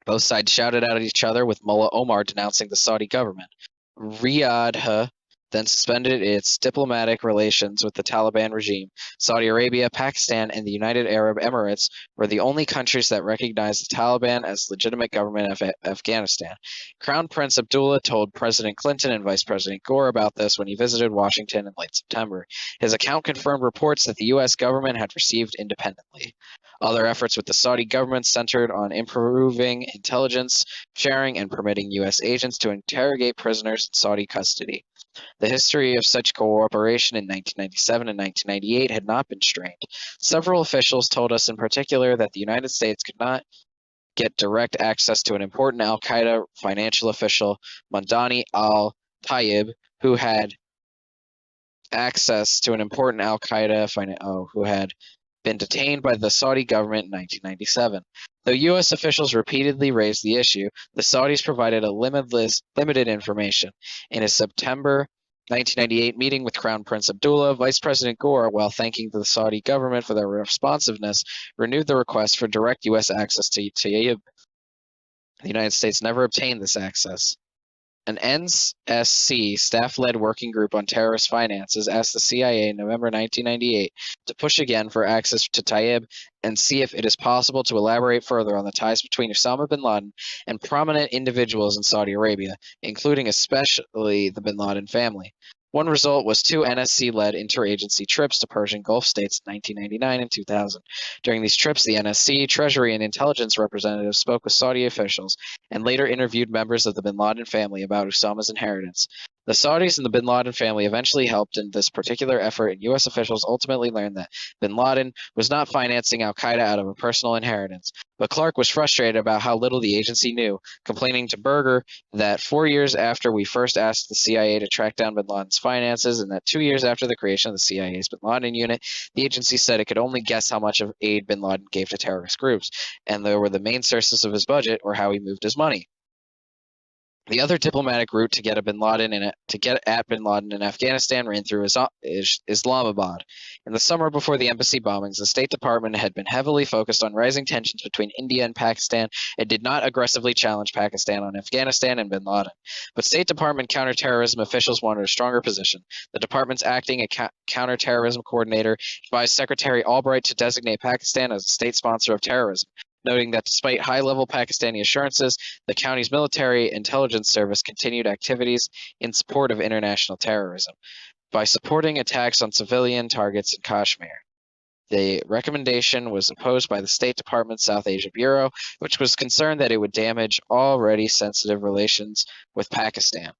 Both sides shouted at each other, with Mullah Omar denouncing the Saudi government. Riyadh then suspended its diplomatic relations with the Taliban regime. Saudi Arabia, Pakistan, and the United Arab Emirates were the only countries that recognized the Taliban as legitimate government of Afghanistan. Crown Prince Abdullah told President Clinton and Vice President Gore about this when he visited Washington in late September. His account confirmed reports that the U.S. government had received independently. Other efforts with the Saudi government centered on improving intelligence sharing and permitting U.S. agents to interrogate prisoners in Saudi custody. The history of such cooperation in 1997 and 1998 had not been strained. Several officials told us in particular that the United States could not get direct access to an important al-Qaeda financial official, Mamdani al-Tayyib, who had access to an important al-Qaeda who had been detained by the Saudi government in 1997. Though U.S. officials repeatedly raised the issue, the Saudis provided a limited information. In a September 1998 meeting with Crown Prince Abdullah, Vice President Gore, while thanking the Saudi government for their responsiveness, renewed the request for direct U.S. access to Tayyib. The United States never obtained this access. An NSC staff-led working group on terrorist finances asked the CIA in November 1998 to push again for access to Taib and see if it is possible to elaborate further on the ties between Osama bin Laden and prominent individuals in Saudi Arabia, including especially the bin Laden family. One result was two NSC-led interagency trips to Persian Gulf states in 1999 and 2000. During these trips, the NSC, Treasury, and intelligence representatives spoke with Saudi officials and later interviewed members of the bin Laden family about Osama's inheritance. The Saudis and the bin Laden family eventually helped in this particular effort, and U.S. officials ultimately learned that bin Laden was not financing al-Qaeda out of a personal inheritance. But Clark was frustrated about how little the agency knew, complaining to Berger that 4 years after we first asked the CIA to track down bin Laden's finances, and that 2 years after the creation of the CIA's bin Laden unit, the agency said it could only guess how much of aid bin Laden gave to terrorist groups, and there were the main sources of his budget or how he moved his money. The other diplomatic route to get at bin Laden in Afghanistan ran through Islamabad. In the summer before the embassy bombings, the State Department had been heavily focused on rising tensions between India and Pakistan and did not aggressively challenge Pakistan on Afghanistan and bin Laden. But State Department counterterrorism officials wanted a stronger position. The department's acting counterterrorism coordinator advised Secretary Albright to designate Pakistan as a state sponsor of terrorism, noting that despite high-level Pakistani assurances, the county's military intelligence service continued activities in support of international terrorism by supporting attacks on civilian targets in Kashmir. The recommendation was opposed by the State Department's South Asia Bureau, which was concerned that it would damage already sensitive relations with Pakistan.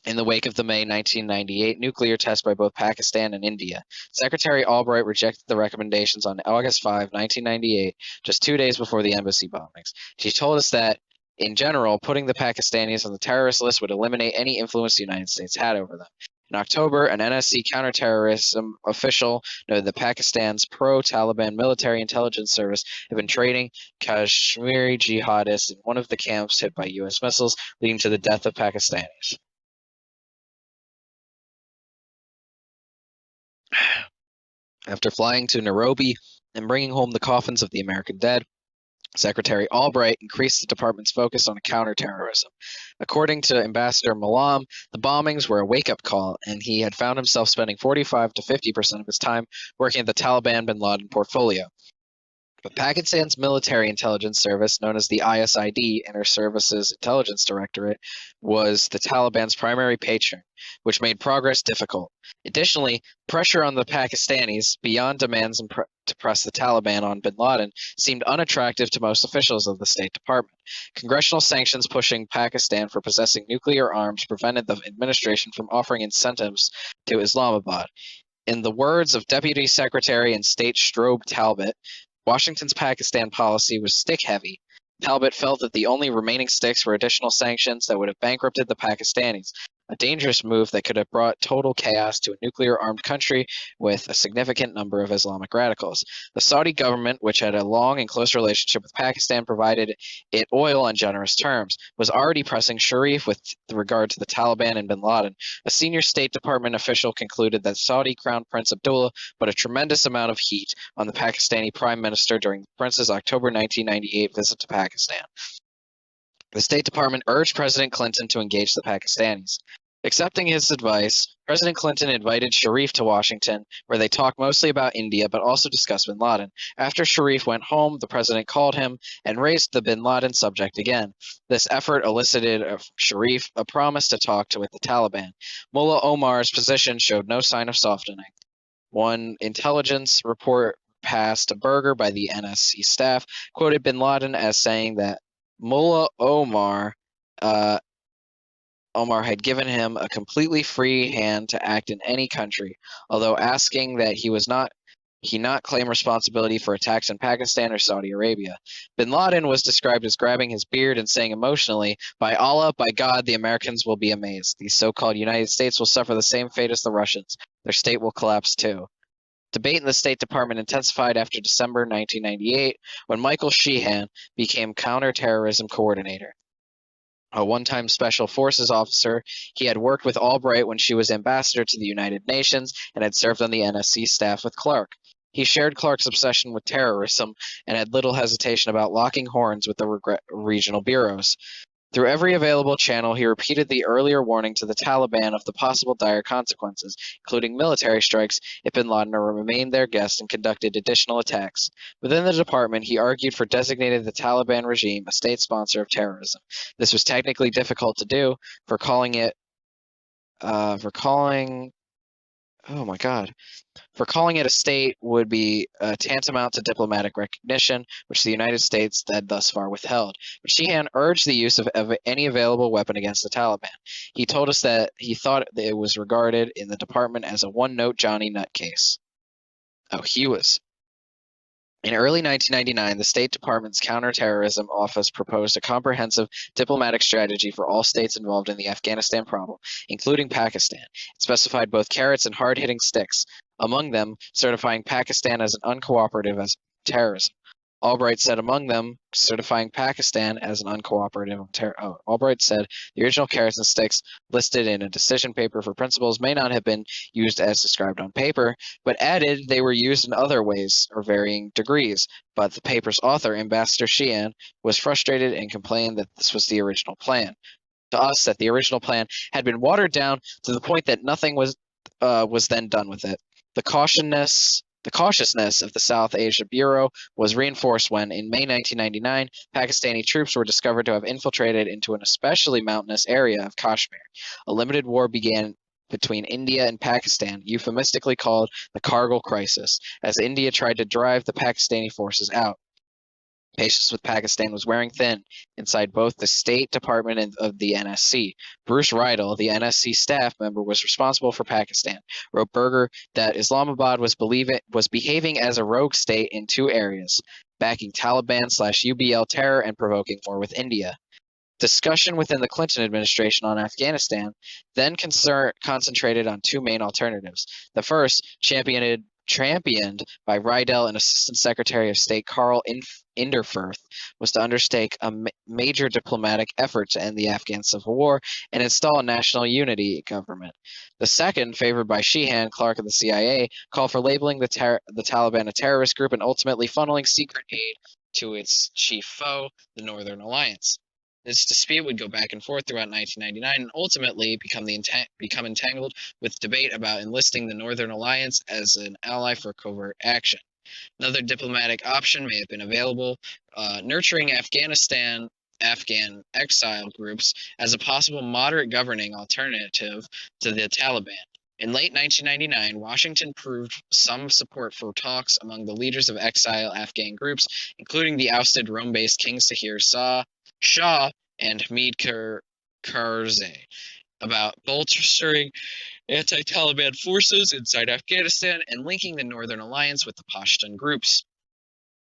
In the wake of the May 1998 nuclear test by both Pakistan and India, Secretary Albright rejected the recommendations on August 5, 1998, just 2 days before the embassy bombings. She told us that, in general, putting the Pakistanis on the terrorist list would eliminate any influence the United States had over them. In October, an NSC counterterrorism official noted that Pakistan's pro-Taliban military intelligence service had been training Kashmiri jihadists in one of the camps hit by U.S. missiles, leading to the death of Pakistanis. After flying to Nairobi and bringing home the coffins of the American dead, Secretary Albright increased the department's focus on counterterrorism. According to Ambassador Malam, the bombings were a wake-up call, and he had found himself spending 45 to 50% of his time working at the Taliban bin Laden portfolio. But Pakistan's military intelligence service, known as the ISID, Inter-Services Intelligence Directorate, was the Taliban's primary patron, which made progress difficult. Additionally, pressure on the Pakistanis, beyond demands to press the Taliban on bin Laden, seemed unattractive to most officials of the State Department. Congressional sanctions pushing Pakistan for possessing nuclear arms prevented the administration from offering incentives to Islamabad. In the words of Deputy Secretary and State Strobe Talbot, Washington's Pakistan policy was stick-heavy. Talbot felt that the only remaining sticks were additional sanctions that would have bankrupted the Pakistanis, a dangerous move that could have brought total chaos to a nuclear-armed country with a significant number of Islamic radicals. The Saudi government, which had a long and close relationship with Pakistan, provided it oil on generous terms, was already pressing Sharif with regard to the Taliban and bin Laden. A senior State Department official concluded that Saudi Crown Prince Abdullah put a tremendous amount of heat on the Pakistani Prime Minister during the prince's October 1998 visit to Pakistan. The State Department urged President Clinton to engage the Pakistanis. Accepting his advice, President Clinton invited Sharif to Washington, where they talked mostly about India but also discussed bin Laden. After Sharif went home, the president called him and raised the bin Laden subject again. This effort elicited from Sharif a promise to talk with the Taliban. Mullah Omar's position showed no sign of softening. One intelligence report passed to Berger by the NSC staff quoted bin Laden as saying that Mullah Omar had given him a completely free hand to act in any country, although asking that he not claim responsibility for attacks in Pakistan or Saudi Arabia. Bin Laden was described as grabbing his beard and saying emotionally, "By Allah, by God, the Americans will be amazed. The so-called United States will suffer the same fate as the Russians. Their state will collapse too." Debate in the State Department intensified after December 1998, when Michael Sheehan became counterterrorism coordinator. A one-time Special Forces officer, he had worked with Albright when she was ambassador to the United Nations and had served on the NSC staff with Clark. He shared Clark's obsession with terrorism and had little hesitation about locking horns with the regional bureaus. Through every available channel, he repeated the earlier warning to the Taliban of the possible dire consequences, including military strikes if bin Laden remained their guest and conducted additional attacks. Within the department, he argued for designating the Taliban regime a state sponsor of terrorism. This was technically difficult to do, for calling it oh my god for calling it a state would be tantamount to diplomatic recognition, which the United States had thus far withheld. But Sheehan urged the use of any available weapon against the Taliban. He told us that he thought that it was regarded in the department as a one-note Johnny nutcase. Oh, he was. In early 1999, the State Department's Counterterrorism Office proposed a comprehensive diplomatic strategy for all states involved in the Afghanistan problem, including Pakistan. It specified both carrots and hard-hitting sticks, among them certifying Pakistan as an uncooperative as terrorism. Albright said among them, certifying Pakistan as an uncooperative Albright said the original carrots and sticks listed in a decision paper for principles may not have been used as described on paper, but added they were used in other ways or varying degrees. But the paper's author, Ambassador Sheehan, was frustrated and complained that this was the original plan. To us, that the original plan had been watered down to the point that nothing was then done with it. The cautiousness of the South Asia Bureau was reinforced when, in May 1999, Pakistani troops were discovered to have infiltrated into an especially mountainous area of Kashmir. A limited war began between India and Pakistan, euphemistically called the Kargil Crisis, as India tried to drive the Pakistani forces out. Patience with Pakistan was wearing thin inside both the State Department and of the NSC. Bruce Rydell, the NSC staff member, was responsible for Pakistan, wrote Berger that Islamabad was behaving as a rogue state in two areas, backing Taliban/UBL terror and provoking war with India. Discussion within the Clinton administration on Afghanistan then concentrated on two main alternatives. The first, championed by Rydell and Assistant Secretary of State Carl Inderfirth, was to undertake a major diplomatic effort to end the Afghan civil war and install a national unity government. The second, favored by Sheehan, Clark, and the CIA, called for labeling the Taliban a terrorist group and ultimately funneling secret aid to its chief foe, the Northern Alliance. This dispute would go back and forth throughout 1999 and ultimately become entangled with debate about enlisting the Northern Alliance as an ally for covert action. Another diplomatic option may have been available, nurturing Afghan exile groups as a possible moderate governing alternative to the Taliban. In late 1999, Washington proved some support for talks among the leaders of exile Afghan groups, including the ousted Rome-based King Sahir Shah and Hamid Karzai, about bolstering anti-Taliban forces inside Afghanistan and linking the Northern Alliance with the Pashtun groups.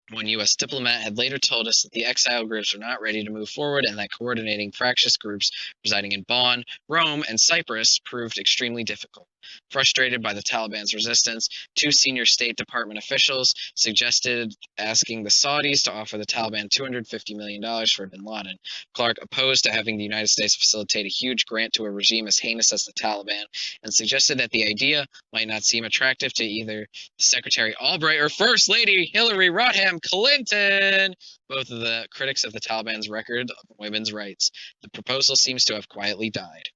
One U.S. diplomat had later told us that the exile groups were not ready to move forward and that coordinating fractious groups residing in Bonn, Rome, and Cyprus proved extremely difficult. Frustrated by the Taliban's resistance, two senior State Department officials suggested asking the Saudis to offer the Taliban $250 million for bin Laden. Clark opposed to having the United States facilitate a huge grant to a regime as heinous as the Taliban and suggested that the idea might not seem attractive to either Secretary Albright or First Lady Hillary Rodham Clinton, both of the critics of the Taliban's record of women's rights. The proposal seems to have quietly died.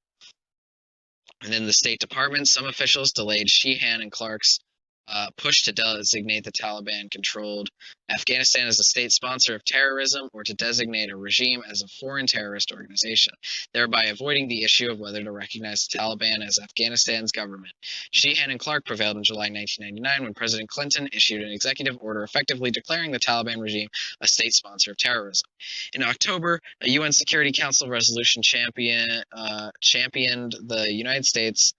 And in the State Department, some officials delayed Sheehan and Clark's push to designate the Taliban-controlled Afghanistan as a state sponsor of terrorism or to designate a regime as a foreign terrorist organization, thereby avoiding the issue of whether to recognize the Taliban as Afghanistan's government. Sheehan and Clark prevailed in July 1999 when President Clinton issued an executive order effectively declaring the Taliban regime a state sponsor of terrorism. In October, a UN Security Council resolution championed the United States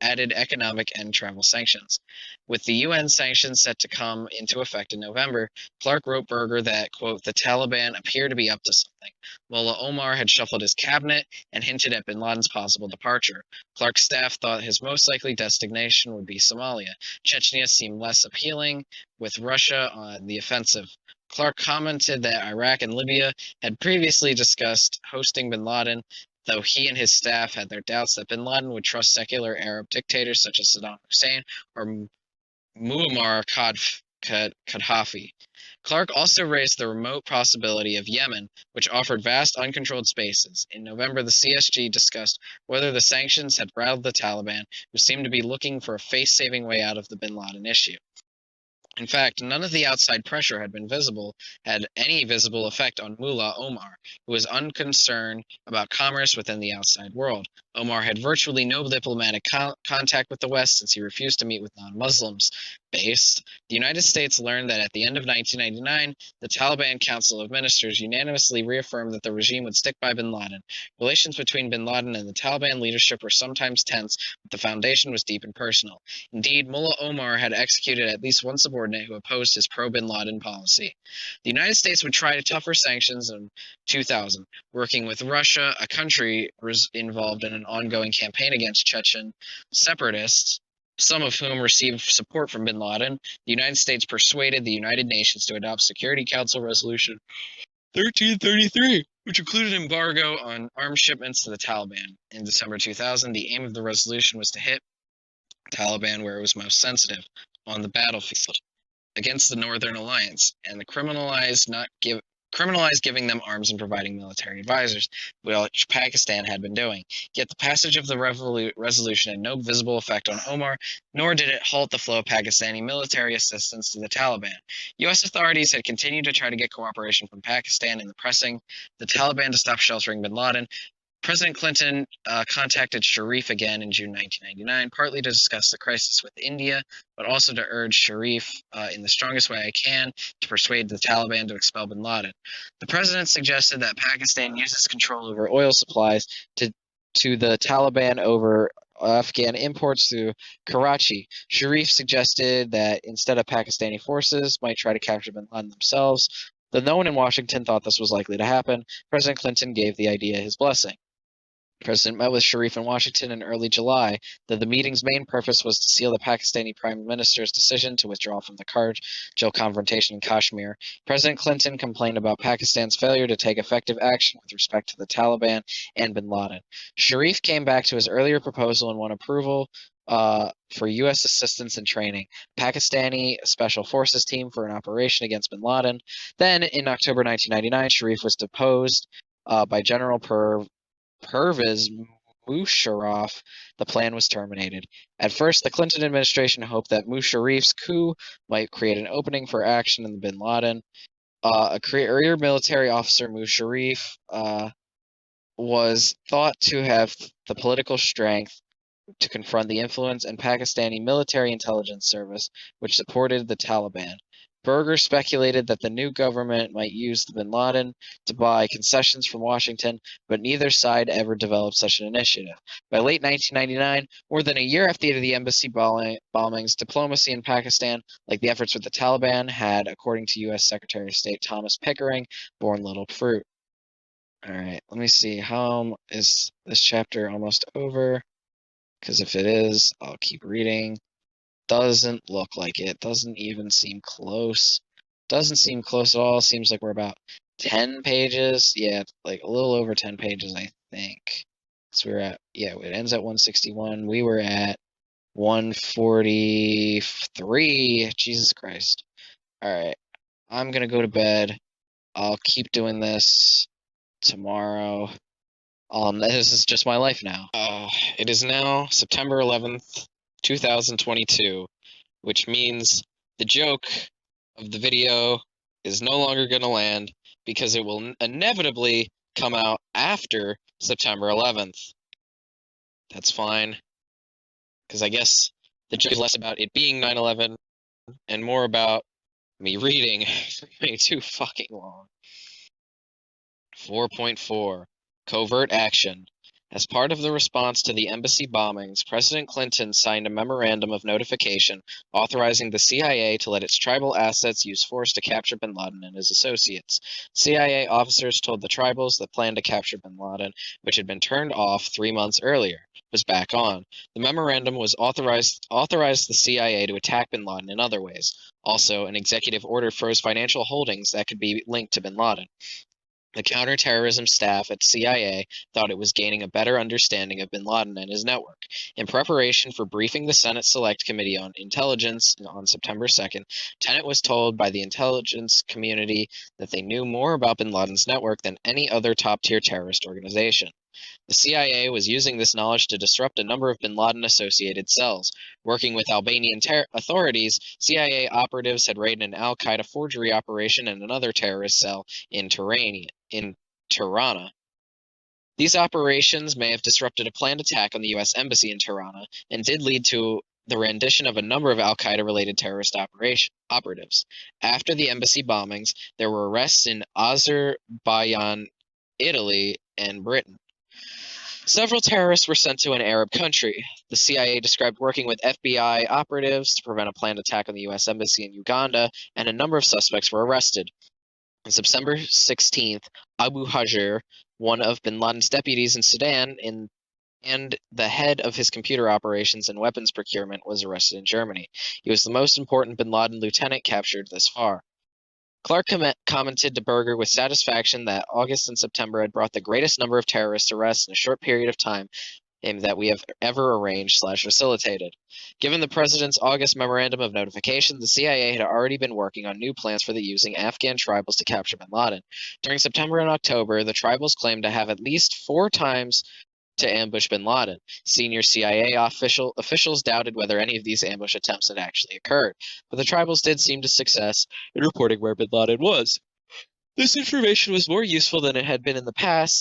added economic and travel sanctions. With the UN sanctions set to come into effect in November, Clark wrote Berger that, quote, the Taliban appear to be up to something. Mullah Omar had shuffled his cabinet and hinted at bin Laden's possible departure. Clark's staff thought his most likely destination would be Somalia. Chechnya seemed less appealing, with Russia on the offensive. Clark commented that Iraq and Libya had previously discussed hosting bin Laden, though he and his staff had their doubts that bin Laden would trust secular Arab dictators such as Saddam Hussein or Muammar Gaddafi. Clark also raised the remote possibility of Yemen, which offered vast uncontrolled spaces. In November, the CSG discussed whether the sanctions had rattled the Taliban, who seemed to be looking for a face-saving way out of the bin Laden issue. In fact, none of the outside pressure had any visible effect on Mullah Omar, who was unconcerned about commerce within the outside world. Omar had virtually no diplomatic contact with the West since he refused to meet with non-Muslims. Based, the United States learned that at the end of 1999, the Taliban Council of Ministers unanimously reaffirmed that the regime would stick by bin Laden. Relations between bin Laden and the Taliban leadership were sometimes tense, but the foundation was deep and personal. Indeed, Mullah Omar had executed at least one subordinate who opposed his pro-bin Laden policy. The United States would try tougher sanctions in 2000, working with Russia, a country involved in an ongoing campaign against Chechen separatists, some of whom received support from bin Laden. The United States persuaded the United Nations to adopt Security Council Resolution 1333, which included embargo on arms shipments to the Taliban. In December 2000, the aim of the resolution was to hit Taliban where it was most sensitive, on the battlefield, against the Northern Alliance, and criminalize giving them arms and providing military advisors, which Pakistan had been doing. Yet the passage of the resolution had no visible effect on Omar, nor did it halt the flow of Pakistani military assistance to the Taliban. U.S. authorities had continued to try to get cooperation from Pakistan in pressing the Taliban to stop sheltering bin Laden. President Clinton contacted Sharif again in June 1999, partly to discuss the crisis with India, but also to urge Sharif, in the strongest way I can, to persuade the Taliban to expel bin Laden. The president suggested that Pakistan use its control over oil supplies to the Taliban over Afghan imports through Karachi. Sharif suggested that instead of Pakistani forces might try to capture bin Laden themselves. Though no one in Washington thought this was likely to happen, President Clinton gave the idea his blessing. The president met with Sharif in Washington in early July, though the meeting's main purpose was to seal the Pakistani Prime Minister's decision to withdraw from the Kargil confrontation in Kashmir. President Clinton complained about Pakistan's failure to take effective action with respect to the Taliban and bin Laden. Sharif came back to his earlier proposal and won approval for U.S. assistance and training, Pakistani Special Forces team for an operation against bin Laden. Then, in October 1999, Sharif was deposed by General Pervez Musharraf. The plan was terminated. At first, the Clinton administration hoped that Musharraf's coup might create an opening for action in the bin Laden. A career military officer, Musharraf was thought to have the political strength to confront the influence and Pakistani military intelligence service, which supported the Taliban. Berger speculated that the new government might use the bin Laden to buy concessions from Washington, but neither side ever developed such an initiative. By late 1999, more than a year after the embassy bombings, diplomacy in Pakistan, like the efforts with the Taliban, had, according to U.S. Secretary of State Thomas Pickering, borne little fruit. All right, let me see. How is this chapter almost over? Because if it is, I'll keep reading. Doesn't look like it. Doesn't even seem close. Doesn't seem close at all. Seems like we're about 10 pages. Yeah, like a little over 10 pages, I think. So we're at, yeah, it ends at 161. We were at 143. Jesus Christ. All right. I'm going to go to bed. I'll keep doing this tomorrow. This is just my life now. It is now September 11th, 2022, which means the joke of the video is no longer going to land because it will inevitably come out after September 11th. That's fine, because I guess the joke is less about it being 9/11 and more about me reading way too fucking long. 4.4 Covert Action. As part of the response to the embassy bombings, President Clinton signed a memorandum of notification authorizing the CIA to let its tribal assets use force to capture bin Laden and his associates. CIA officers told the tribals the plan to capture bin Laden, which had been turned off 3 months earlier, was back on. The memorandum was authorized the CIA to attack bin Laden in other ways. Also, an executive order froze financial holdings that could be linked to bin Laden. The counterterrorism staff at CIA thought it was gaining a better understanding of bin Laden and his network. In preparation for briefing the Senate Select Committee on Intelligence on September 2nd, Tenet was told by the intelligence community that they knew more about bin Laden's network than any other top-tier terrorist organization. The CIA was using this knowledge to disrupt a number of bin Laden-associated cells. Working with Albanian authorities, CIA operatives had raided an al-Qaeda forgery operation and another terrorist cell in Tirana. These operations may have disrupted a planned attack on the U.S. Embassy in Tirana and did lead to the rendition of a number of al-Qaeda-related terrorist operatives. After the embassy bombings, there were arrests in Azerbaijan, Italy, and Britain. Several terrorists were sent to an Arab country. The CIA described working with FBI operatives to prevent a planned attack on the U.S. Embassy in Uganda, and a number of suspects were arrested. On September 16th, Abu Hajir, one of bin Laden's deputies in Sudan, and the head of his computer operations and weapons procurement, was arrested in Germany. He was the most important bin Laden lieutenant captured thus far. Clark commented to Berger with satisfaction that August and September had brought the greatest number of terrorist arrests in a short period of time that we have ever arranged/facilitated. Given the president's August memorandum of notification, the CIA had already been working on new plans for using Afghan tribals to capture bin Laden. During September and October, the tribals claimed to have at least 4 times to ambush bin Laden. Senior CIA officials doubted whether any of these ambush attempts had actually occurred, but the tribals did seem to success in reporting where bin Laden was. This information was more useful than it had been in the past,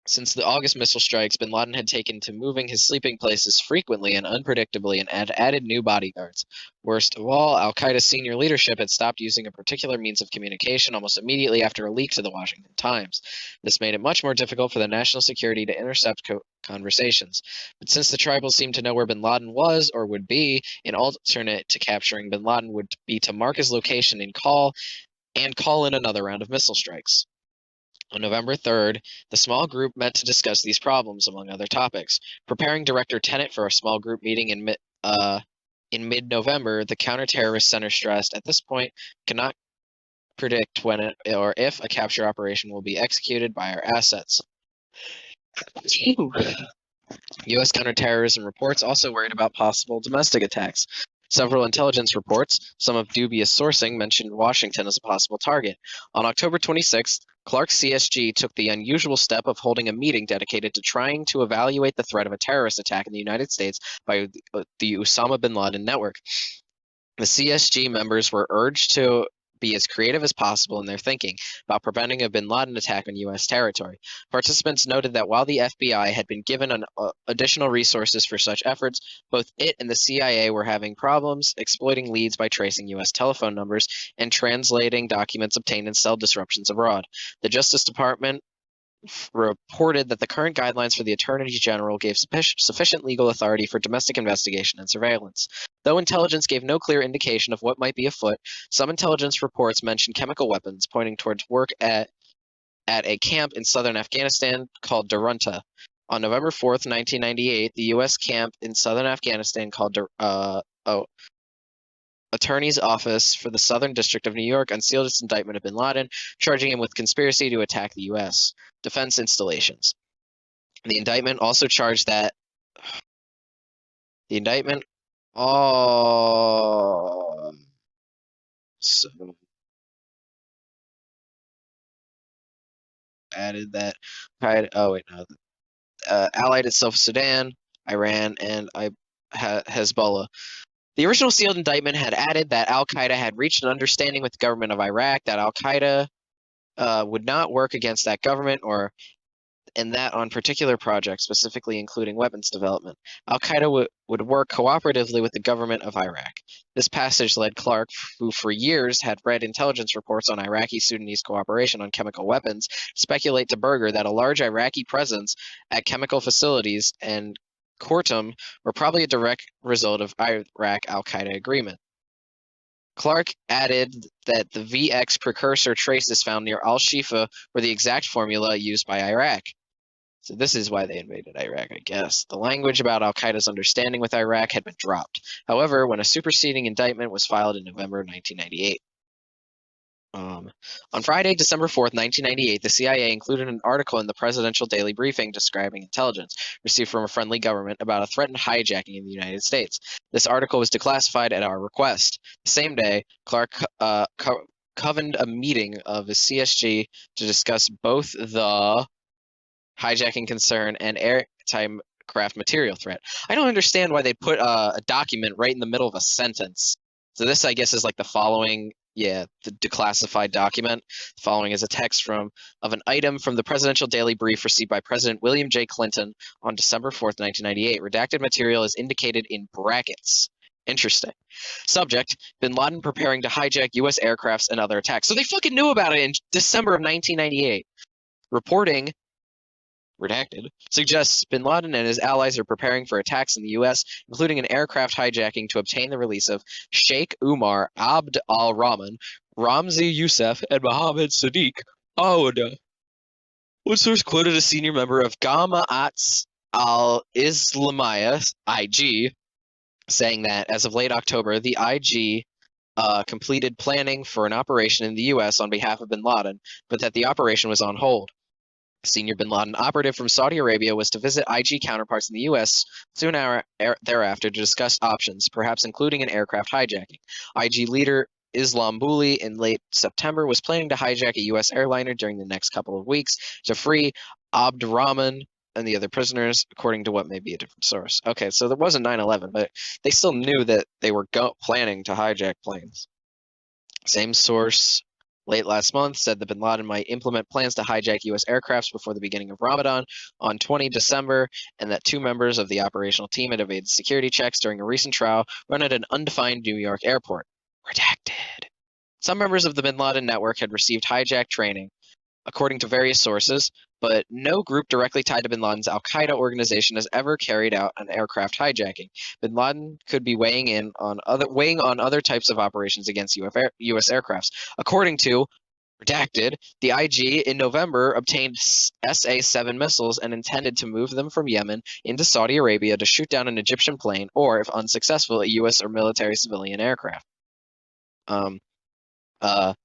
since the August missile strikes. Bin Laden had taken to moving his sleeping places frequently and unpredictably and had added new bodyguards. Worst of all, al-Qaeda's senior leadership had stopped using a particular means of communication almost immediately after a leak to the Washington Times. This made it much more difficult for the national security to intercept conversations. But since the tribals seemed to know where bin Laden was or would be, an alternate to capturing bin Laden would be to mark his location and call in another round of missile strikes. On November 3rd, the small group met to discuss these problems, among other topics. Preparing Director Tenet for a small group meeting in mid-November, the counterterrorist center stressed, at this point, cannot predict when or if a capture operation will be executed by our assets. U.S. counterterrorism reports also worried about possible domestic attacks. Several intelligence reports, some of dubious sourcing, mentioned Washington as a possible target. On October 26th, Clark's CSG took the unusual step of holding a meeting dedicated to trying to evaluate the threat of a terrorist attack in the United States by the Osama bin Laden network. The CSG members were urged to be as creative as possible in their thinking about preventing a bin Laden attack on U.S. territory. Participants noted that while the FBI had been given additional resources for such efforts, both it and the CIA were having problems exploiting leads by tracing U.S. telephone numbers and translating documents obtained in cell disruptions abroad. The Justice Department reported that the current guidelines for the Attorney General gave sufficient legal authority for domestic investigation and surveillance. Though intelligence gave no clear indication of what might be afoot, some intelligence reports mentioned chemical weapons, pointing towards work at a camp in southern Afghanistan called Darunta. On November 4th, 1998, the U.S. camp in southern Afghanistan called Attorney's Office for the Southern District of New York unsealed its indictment of bin Laden, charging him with conspiracy to attack the U.S. defense installations. The indictment also charged that added that allied itself with Sudan, Iran, and Hezbollah. The original sealed indictment had added that al-Qaeda had reached an understanding with the government of Iraq that al-Qaeda would not work against that government and that on particular projects, specifically including weapons development, al-Qaeda would work cooperatively with the government of Iraq. This passage led Clark, who for years had read intelligence reports on Iraqi-Sudanese cooperation on chemical weapons, speculate to Berger that a large Iraqi presence at chemical facilities and Khartoum were probably a direct result of Iraq al-Qaeda agreement. Clark added that the VX precursor traces found near al-Shifa were the exact formula used by Iraq. So this is why they invaded Iraq, I guess. The language about al-Qaeda's understanding with Iraq had been dropped, however, when a superseding indictment was filed in November 1998. On Friday, December 4th, 1998, the CIA included an article in the Presidential Daily Briefing describing intelligence received from a friendly government about a threatened hijacking in the United States. This article was declassified at our request. The same day, Clark convened a meeting of his CSG to discuss both the hijacking concern and airtime craft material threat. I don't understand why they put a document right in the middle of a sentence. So this, I guess, is like the following. Yeah, the declassified document. Following is a text of an item from the Presidential Daily Brief received by President William J. Clinton on December 4th, 1998. Redacted material is indicated in brackets. Interesting. Subject: Bin Laden preparing to hijack U.S. aircrafts and other attacks. So they fucking knew about it in December of 1998. Reporting redacted, suggests bin Laden and his allies are preparing for attacks in the U.S., including an aircraft hijacking to obtain the release of Sheikh Umar Abd al-Rahman, Ramzi Youssef, and Mohammed Sadiq Awada. One source quoted a senior member of Jama'at al-Islamiyah, IG, saying that as of late October, the IG completed planning for an operation in the U.S. on behalf of bin Laden, but that the operation was on hold. A senior bin Laden operative from Saudi Arabia was to visit IG counterparts in the U.S. soon thereafter to discuss options, perhaps including an aircraft hijacking. IG leader Islam Bouli in late September was planning to hijack a U.S. airliner during the next couple of weeks to free Abdurrahman and the other prisoners, according to what may be a different source. Okay, so there wasn't 9/11, but they still knew that they were planning to hijack planes. Same source late last month said that bin Laden might implement plans to hijack U.S. aircrafts before the beginning of Ramadan on 20 December, and that two members of the operational team had evaded security checks during a recent trial run at an undefined New York airport. Redacted. Some members of the bin Laden network had received hijack training, according to various sources, but no group directly tied to bin Laden's al-Qaeda organization has ever carried out an aircraft hijacking. Bin Laden could be weighing on other types of operations against U.S. aircrafts. According to redacted, the IG in November obtained SA-7 missiles and intended to move them from Yemen into Saudi Arabia to shoot down an Egyptian plane or, if unsuccessful, a U.S. or military civilian aircraft.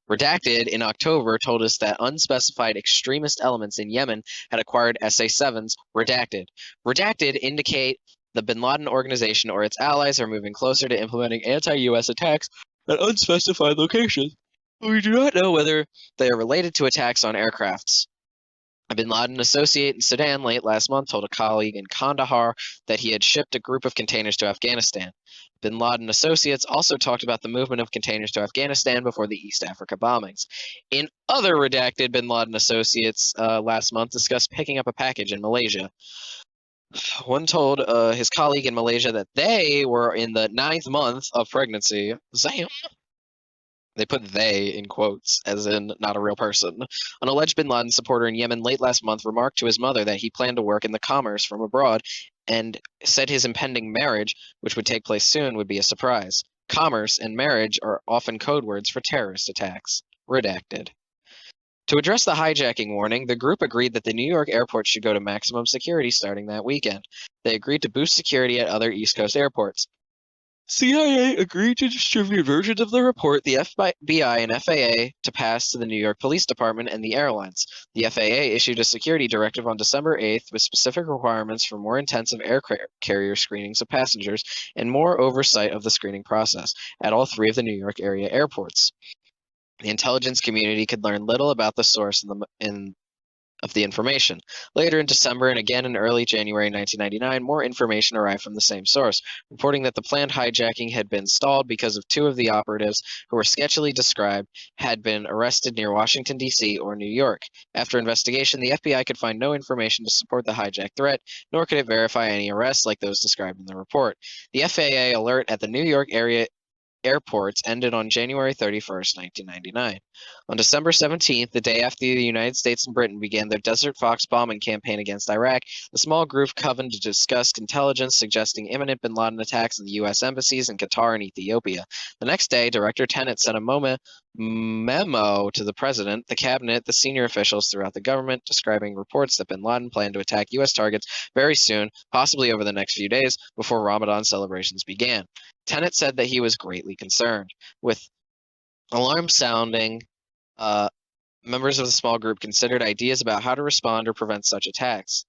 Redacted in October told us that unspecified extremist elements in Yemen had acquired SA-7s. Redacted indicate the bin Laden organization or its allies are moving closer to implementing anti-U.S. attacks at unspecified locations. We do not know whether they are related to attacks on aircrafts. A bin Laden associate in Sudan late last month told a colleague in Kandahar that he had shipped a group of containers to Afghanistan. Bin Laden associates also talked about the movement of containers to Afghanistan before the East Africa bombings. In other redacted, bin Laden associates last month discussed picking up a package in Malaysia. One told his colleague in Malaysia that they were in the 9th month of pregnancy. Zam. They put "they" in quotes, as in not a real person. An alleged bin Laden supporter in Yemen late last month remarked to his mother that he planned to work in the commerce from abroad and said his impending marriage, which would take place soon, would be a surprise. Commerce and marriage are often code words for terrorist attacks. Redacted. To address the hijacking warning, the group agreed that the New York airport should go to maximum security starting that weekend. They agreed to boost security at other East Coast airports. CIA agreed to distribute versions of the report, the FBI and FAA, to pass to the New York Police Department and the airlines. The FAA issued a security directive on December 8th with specific requirements for more intensive air carrier screenings of passengers and more oversight of the screening process at all three of the New York area airports. The intelligence community could learn little about the source of the information. Later in December and again in early January 1999, more information arrived from the same source, reporting that the planned hijacking had been stalled because of two of the operatives, who were sketchily described, had been arrested near Washington, D.C. or New York. After investigation, the FBI could find no information to support the hijack threat, nor could it verify any arrests like those described in the report. The FAA alert at the New York area airports ended on January 31st, 1999. On December 17th, the day after the United States and Britain began their Desert Fox bombing campaign against Iraq, the small group convened to discuss intelligence suggesting imminent bin Laden attacks in the U.S. embassies in Qatar and Ethiopia. The next day, Director Tenet sent a memo to the president, the cabinet, the senior officials throughout the government, describing reports that bin Laden planned to attack U.S. targets very soon, possibly over the next few days, before Ramadan celebrations began. Tenet said that he was greatly concerned. With alarm sounding Members of the small group considered ideas about how to respond or prevent such attacks.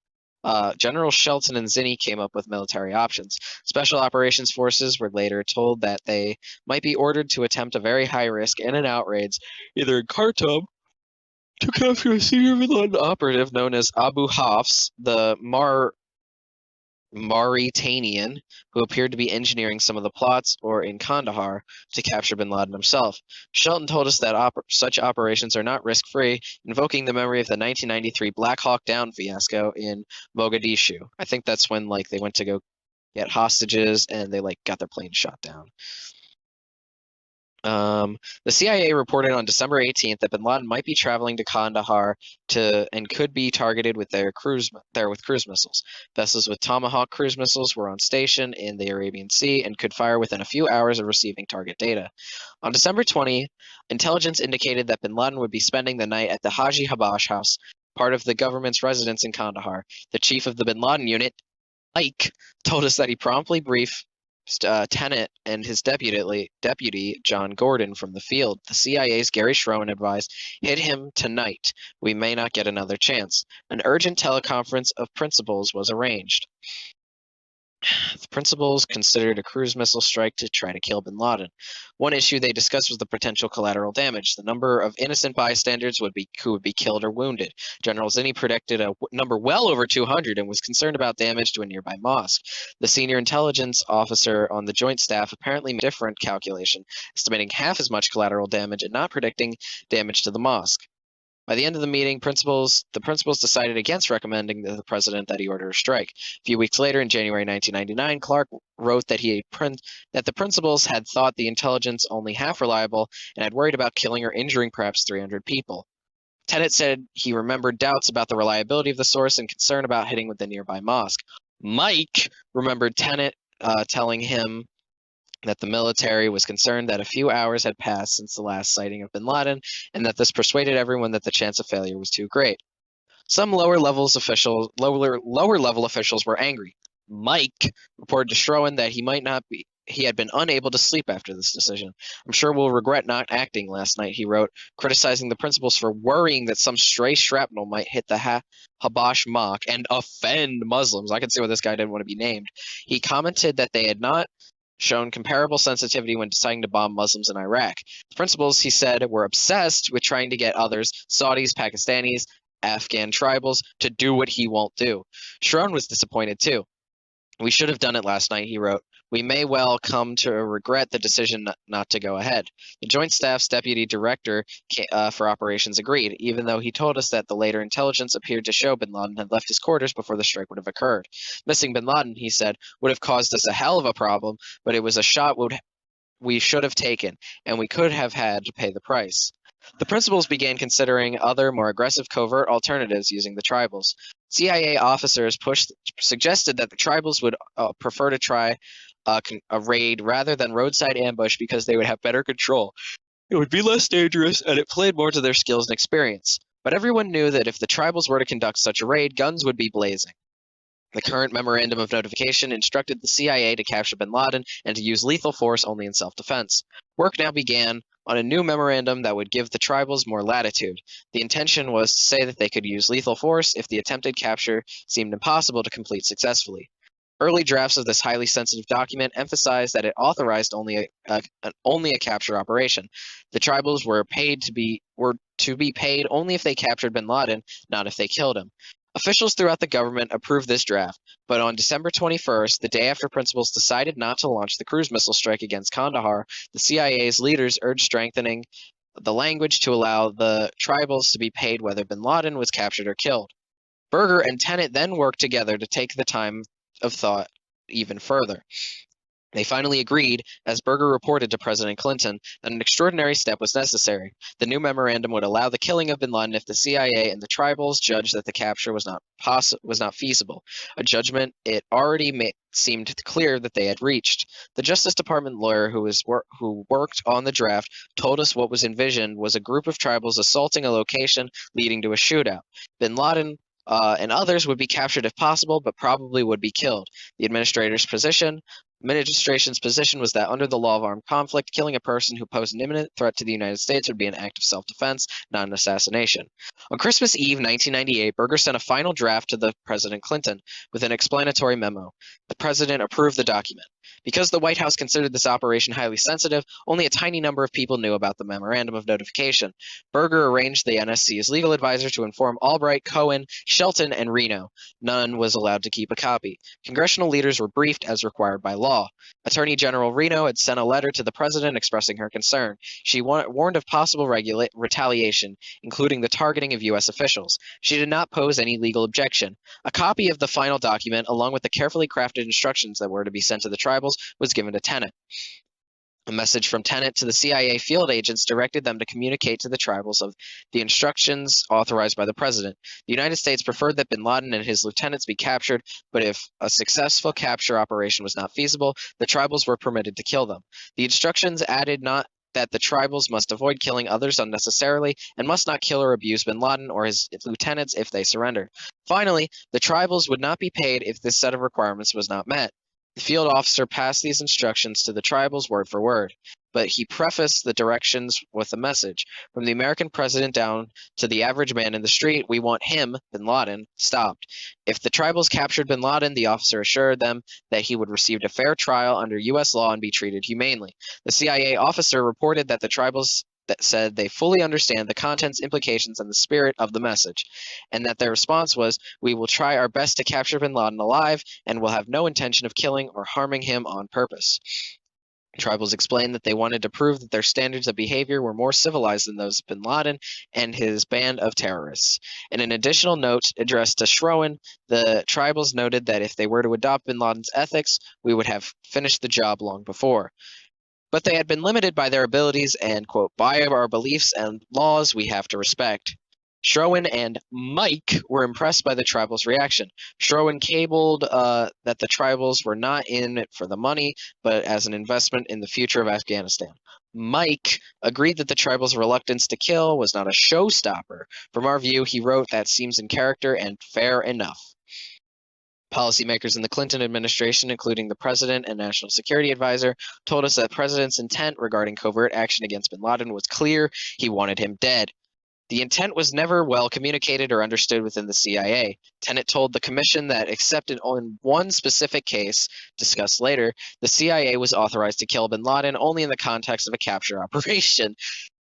General Shelton and Zinni came up with military options. Special operations forces were later told that they might be ordered to attempt a very high-risk in-and-out raids, either in Khartoum to capture a senior bin Laden operative known as Abu Hafs, the Mauritanian, who appeared to be engineering some of the plots, or in Kandahar to capture bin Laden himself. Shelton told us that such operations are not risk-free, invoking the memory of the 1993 Black Hawk Down fiasco in Mogadishu. I think that's when they went to go get hostages and they got their plane shot down. The CIA reported on December 18th that bin Laden might be traveling to Kandahar and could be targeted with cruise missiles. Vessels with Tomahawk cruise missiles were on station in the Arabian Sea and could fire within a few hours of receiving target data. On December 20, intelligence indicated that bin Laden would be spending the night at the Haji Habash House, part of the government's residence in Kandahar. The chief of the bin Laden unit, Ike, told us that he promptly briefed Tenet and his deputy, John Gordon, from the field. The CIA's Gary Schroen advised, "Hit him tonight. We may not get another chance." An urgent teleconference of principals was arranged. The principals considered a cruise missile strike to try to kill bin Laden. One issue they discussed was the potential collateral damage, the number of innocent bystanders who would be killed or wounded. General Zinni predicted a number well over 200 and was concerned about damage to a nearby mosque. The senior intelligence officer on the joint staff apparently made a different calculation, estimating half as much collateral damage and not predicting damage to the mosque. By the end of the meeting, the principals decided against recommending to the president that he order a strike. A few weeks later, in January 1999, Clark wrote that that the principals had thought the intelligence only half reliable and had worried about killing or injuring perhaps 300 people. Tenet said he remembered doubts about the reliability of the source and concern about hitting with the nearby mosque. Mike remembered Tenet telling him that the military was concerned that a few hours had passed since the last sighting of bin Laden, and that this persuaded everyone that the chance of failure was too great. Some lower level officials were angry. Mike reported to Schroen that he had been unable to sleep after this decision. "I'm sure we'll regret not acting last night," he wrote, criticizing the principals for worrying that some stray shrapnel might hit the Habash Mosque and offend Muslims. I can see why this guy didn't want to be named. He commented that they had not shown comparable sensitivity when deciding to bomb Muslims in Iraq. The principals, he said, were obsessed with trying to get others, Saudis, Pakistanis, Afghan tribals, to do what he won't do. Schroen was disappointed too. "We should have done it last night," he wrote. "We may well come to regret the decision not to go ahead." The Joint Staff's deputy director for operations agreed, even though he told us that the later intelligence appeared to show bin Laden had left his quarters before the strike would have occurred. "Missing bin Laden," he said, "would have caused us a hell of a problem, but it was a shot we should have taken, and we could have had to pay the price." The principals began considering other, more aggressive covert alternatives using the tribals. CIA officers suggested that the tribals would prefer to try a raid rather than roadside ambush because they would have better control. It would be less dangerous, and it played more to their skills and experience. But everyone knew that if the tribals were to conduct such a raid, guns would be blazing. The current memorandum of notification instructed the CIA to capture bin Laden and to use lethal force only in self-defense. Work now began on a new memorandum that would give the tribals more latitude. The intention was to say that they could use lethal force if the attempted capture seemed impossible to complete successfully. Early drafts of this highly sensitive document emphasized that it authorized only a capture operation. The tribals were to be paid only if they captured bin Laden, not if they killed him. Officials throughout the government approved this draft, but on December 21st, the day after principals decided not to launch the cruise missile strike against Kandahar, the CIA's leaders urged strengthening the language to allow the tribals to be paid whether bin Laden was captured or killed. Berger and Tenet then worked together to take the time of thought even further. They finally agreed, as Berger reported to President Clinton, that an extraordinary step was necessary. The new memorandum would allow the killing of bin Laden if the CIA and the tribals judged that the capture was not feasible, a judgment it already seemed clear that they had reached. The Justice Department lawyer who worked on the draft told us what was envisioned was a group of tribals assaulting a location leading to a shootout. Bin Laden and others would be captured if possible, but probably would be killed. The administrator's position administration's position was that under the law of armed conflict, killing a person who posed an imminent threat to the United States would be an act of self-defense, not an assassination. On Christmas Eve 1998, Berger sent a final draft to the President Clinton with an explanatory memo. The president approved the document. Because the White House considered this operation highly sensitive, only a tiny number of people knew about the memorandum of notification. Berger arranged the NSC's legal advisor to inform Albright, Cohen, Shelton, and Reno. None was allowed to keep a copy. Congressional leaders were briefed as required by law. Attorney General Reno had sent a letter to the president expressing her concern. She warned of possible retaliation, including the targeting of U.S. officials. She did not pose any legal objection. A copy of the final document, along with the carefully crafted instructions that were to be sent to the tribals, was given to Tenet. A message from Tenet to the CIA field agents directed them to communicate to the tribals of the instructions authorized by the president. The United States preferred that bin Laden and his lieutenants be captured, but if a successful capture operation was not feasible, the tribals were permitted to kill them. The instructions added not that the tribals must avoid killing others unnecessarily and must not kill or abuse bin Laden or his lieutenants if they surrendered. Finally, the tribals would not be paid if this set of requirements was not met. The field officer passed these instructions to the tribals word for word, but he prefaced the directions with a message. From the American president down to the average man in the street, we want him, bin Laden, stopped. If the tribals captured bin Laden, the officer assured them that he would receive a fair trial under U.S. law and be treated humanely. The CIA officer reported that the tribals that said they fully understand the contents, implications, and the spirit of the message, and that their response was, "We will try our best to capture bin Laden alive and will have no intention of killing or harming him on purpose." Tribals explained that they wanted to prove that their standards of behavior were more civilized than those of bin Laden and his band of terrorists. In an additional note addressed to Schroen, the tribals noted that if they were to adopt bin Laden's ethics, we would have finished the job long before. But they had been limited by their abilities and, quote, by our beliefs and laws we have to respect. Schroen and Mike were impressed by the tribals' reaction. Schroen cabled that the tribals were not in it for the money, but as an investment in the future of Afghanistan. Mike agreed that the tribals' reluctance to kill was not a showstopper. From our view, he wrote, that seems in character and fair enough. Policymakers in the Clinton administration, including the president and national security advisor, told us that the president's intent regarding covert action against bin Laden was clear. He wanted him dead. The intent was never well communicated or understood within the CIA. Tenet told the commission that, except in one specific case, discussed later, the CIA was authorized to kill bin Laden only in the context of a capture operation.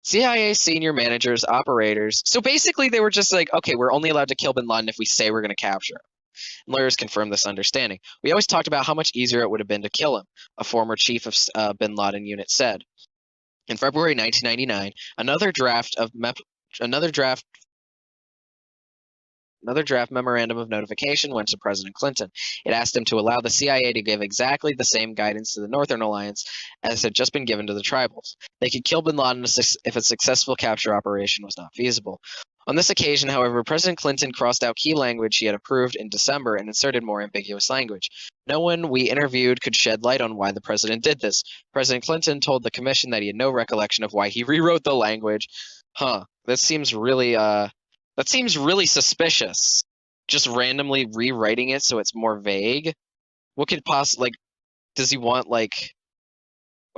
CIA senior managers, operators. So basically, they were just like, okay, we're only allowed to kill bin Laden if we say we're going to capture him. Lawyers confirmed this understanding. We always talked about how much easier it would have been to kill him, a former chief of bin Laden unit said. In February 1999, another draft memorandum of notification went to President Clinton. It asked him to allow the CIA to give exactly the same guidance to the Northern Alliance as had just been given to the tribals. They could kill bin Laden if a successful capture operation was not feasible. On this occasion, however, President Clinton crossed out key language he had approved in December and inserted more ambiguous language. No one we interviewed could shed light on why the president did this. President Clinton told the commission that he had no recollection of why he rewrote the language. That seems really suspicious. Just randomly rewriting it so it's more vague. What could possibly, does he want,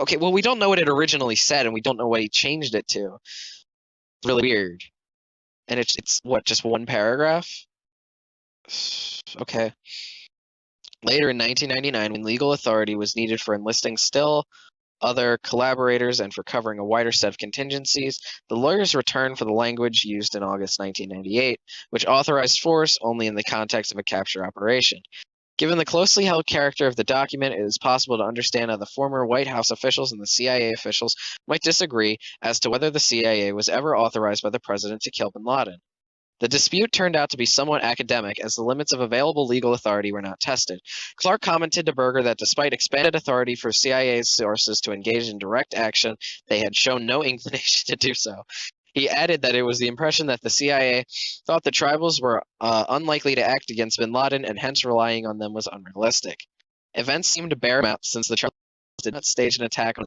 okay, well, we don't know what it originally said, and we don't know what he changed it to. It's really weird. And it's what, just one paragraph? Okay. Later in 1999, when legal authority was needed for enlisting still other collaborators and for covering a wider set of contingencies, the lawyers returned for the language used in August 1998, which authorized force only in the context of a capture operation. Given the closely held character of the document, it is possible to understand how the former White House officials and the CIA officials might disagree as to whether the CIA was ever authorized by the president to kill bin Laden. The dispute turned out to be somewhat academic, as the limits of available legal authority were not tested. Clark commented to Berger that despite expanded authority for CIA sources to engage in direct action, they had shown no inclination to do so. He added that it was the impression that the CIA thought the tribals were unlikely to act against bin Laden, and hence relying on them was unrealistic. Events seemed to bear him out since the tribals did not stage an attack on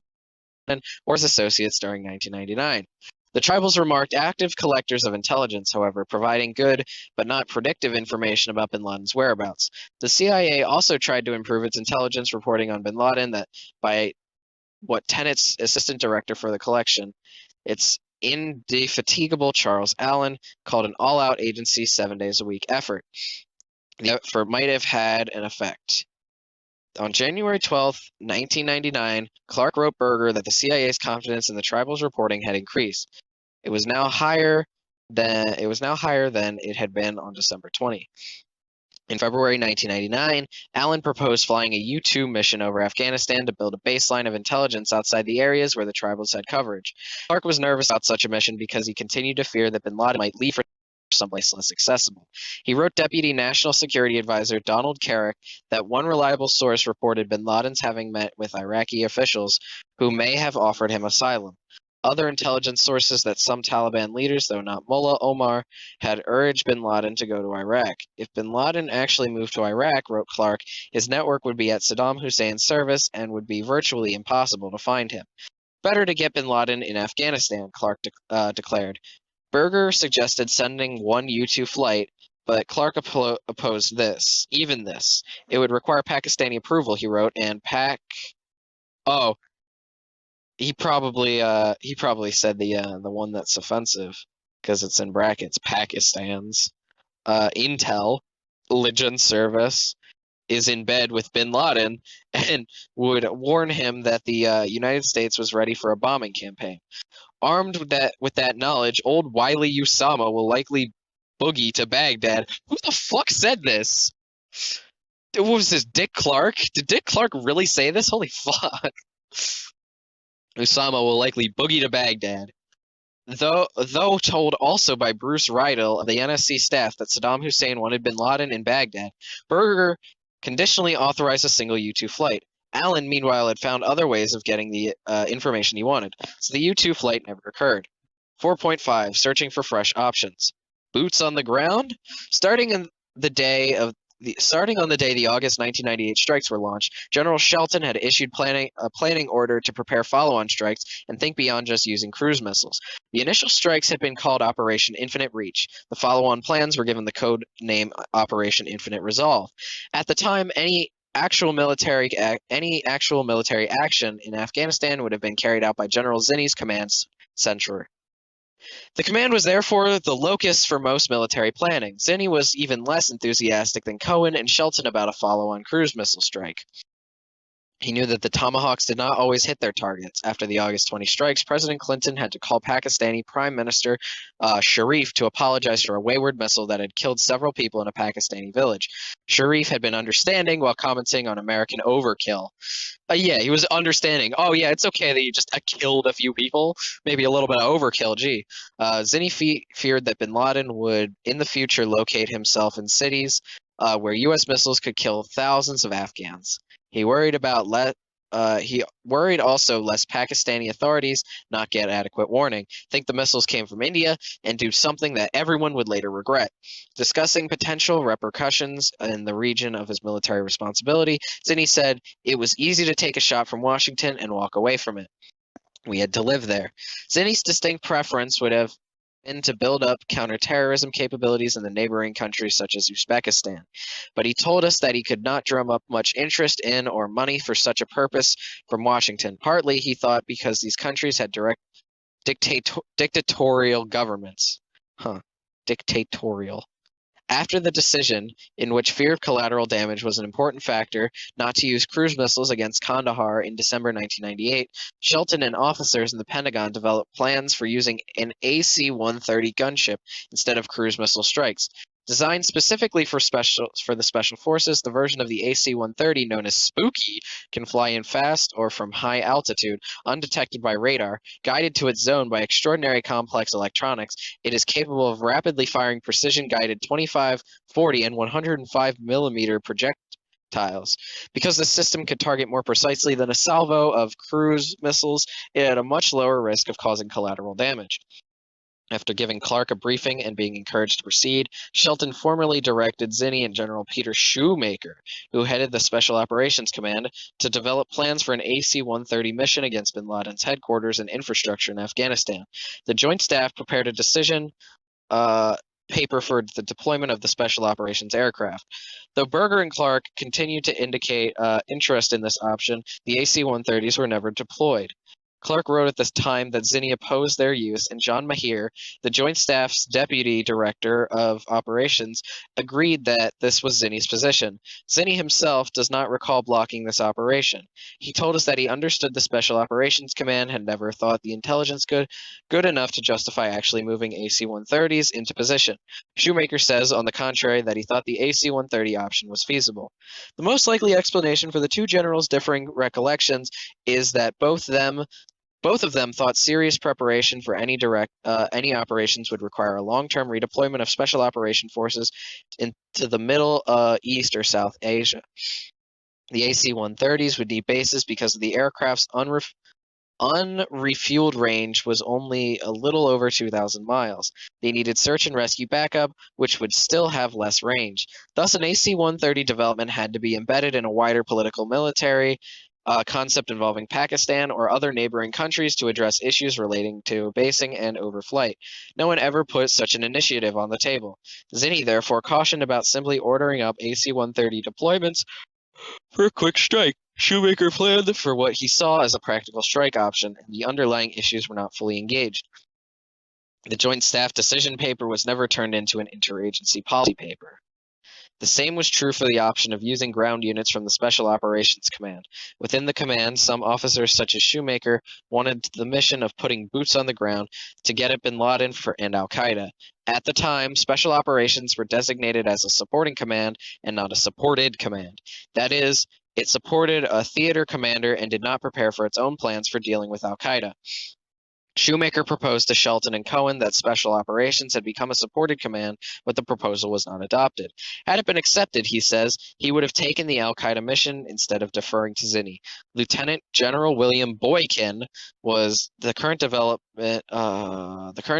Laden or his associates during 1999. The tribals were marked active collectors of intelligence, however, providing good but not predictive information about bin Laden's whereabouts. The CIA also tried to improve its intelligence reporting on bin Laden that by what Tenet's assistant director for the collection, its indefatigable Charles Allen, called an all-out agency 7 days a week effort. The effort might have had an effect. On January 12, 1999, Clark wrote Berger that the CIA's confidence in the tribals' reporting had increased. It was now higher than it had been on December 20. In February 1999, Allen proposed flying a U-2 mission over Afghanistan to build a baseline of intelligence outside the areas where the tribals had coverage. Clark was nervous about such a mission because he continued to fear that bin Laden might leave for someplace less accessible. He wrote Deputy National Security Advisor Donald Carrick that one reliable source reported bin Laden's having met with Iraqi officials who may have offered him asylum. Other intelligence sources that some Taliban leaders, though not Mullah Omar, had urged bin Laden to go to Iraq. If bin Laden actually moved to Iraq, wrote Clark, his network would be at Saddam Hussein's service and would be virtually impossible to find him. Better to get bin Laden in Afghanistan, Clark declared. Berger suggested sending one U-2 flight, but Clark opposed this. Even this. It would require Pakistani approval, he wrote, and Oh, he probably said the one that's offensive because it's in brackets. Pakistan's intel legend service is in bed with bin Laden and would warn him that the United States was ready for a bombing campaign. Armed with that knowledge, old wily Usama will likely boogie to Baghdad. Who the fuck said this? What was this, Dick Clark? Did Dick Clark really say this? Holy fuck. Usama will likely boogie to Baghdad. Though told also by Bruce Rydell of the NSC staff that Saddam Hussein wanted bin Laden in Baghdad, Berger conditionally authorized a single U-2 flight. Allen, meanwhile, had found other ways of getting the information he wanted, so the U-2 flight never occurred. 4.5. Searching for fresh options. Boots on the ground? Starting on the day the August 1998 strikes were launched, General Shelton had issued a planning order to prepare follow-on strikes and think beyond just using cruise missiles. The initial strikes had been called Operation Infinite Reach. The follow-on plans were given the code name Operation Infinite Resolve. At the time, any actual military action in Afghanistan would have been carried out by General Zinni's command center. The command was therefore the locus for most military planning. Zinni was even less enthusiastic than Cohen and Shelton about a follow-on cruise missile strike. He knew that the Tomahawks did not always hit their targets. After the August 20 strikes, President Clinton had to call Pakistani Prime Minister Sharif to apologize for a wayward missile that had killed several people in a Pakistani village. Sharif had been understanding while commenting on American overkill. Yeah, he was understanding. Oh, yeah, it's okay that you just killed a few people. Maybe a little bit of overkill, gee. Zinni feared that bin Laden would, in the future, locate himself in cities where U.S. missiles could kill thousands of Afghans. He worried also lest Pakistani authorities not get adequate warning, think the missiles came from India, and do something that everyone would later regret. Discussing potential repercussions in the region of his military responsibility, Zinni said, "It was easy to take a shot from Washington and walk away from it. We had to live there." Zinni's distinct preference would have been to build up counterterrorism capabilities in the neighboring countries such as Uzbekistan. But he told us that he could not drum up much interest in or money for such a purpose from Washington. Partly, he thought, because these countries had direct dictatorial governments. Dictatorial. After the decision, in which fear of collateral damage was an important factor, not to use cruise missiles against Kandahar in December 1998, Shelton and officers in the Pentagon developed plans for using an AC-130 gunship instead of cruise missile strikes. Designed specifically for the Special Forces, the version of the AC-130 known as Spooky can fly in fast or from high altitude, undetected by radar. Guided to its zone by extraordinary complex electronics, it is capable of rapidly firing precision-guided 25, 40, and 105 millimeter projectiles. Because the system could target more precisely than a salvo of cruise missiles, it had a much lower risk of causing collateral damage. After giving Clark a briefing and being encouraged to proceed, Shelton formally directed Zinni and General Peter Shoemaker, who headed the Special Operations Command, to develop plans for an AC-130 mission against bin Laden's headquarters and infrastructure in Afghanistan. The Joint Staff prepared a decision paper for the deployment of the Special Operations aircraft. Though Berger and Clark continued to indicate interest in this option, the AC-130s were never deployed. Clark wrote at this time that Zinni opposed their use, and John Mahir, the Joint Staff's Deputy Director of Operations, agreed that this was Zinni's position. Zinni himself does not recall blocking this operation. He told us that he understood the Special Operations Command had never thought the intelligence good enough to justify actually moving AC-130s into position. Shoemaker says, on the contrary, that he thought the AC-130 option was feasible. The most likely explanation for the two generals' differing recollections is that both of them thought serious preparation for any operations would require a long-term redeployment of special operation forces into the Middle East or South Asia. The AC-130s would need bases because the aircraft's unrefueled range was only a little over 2,000 miles. They needed search and rescue backup, which would still have less range. Thus, an AC-130 development had to be embedded in a wider political military concept involving Pakistan or other neighboring countries to address issues relating to basing and overflight. No one ever put such an initiative on the table. Zinni therefore cautioned about simply ordering up AC-130 deployments for a quick strike. Shoemaker planned for what he saw as a practical strike option, and the underlying issues were not fully engaged. The Joint Staff decision paper was never turned into an interagency policy paper. The same was true for the option of using ground units from the Special Operations Command. Within the command, some officers such as Shoemaker wanted the mission of putting boots on the ground to get at bin Laden and al-Qaeda. At the time, Special Operations were designated as a supporting command and not a supported command. That is, it supported a theater commander and did not prepare for its own plans for dealing with al-Qaeda. Shoemaker proposed to Shelton and Cohen that Special Operations had become a supported command, but the proposal was not adopted. Had it been accepted, he says, he would have taken the al-Qaeda mission instead of deferring to Zinni. Lieutenant General William Boykin was the current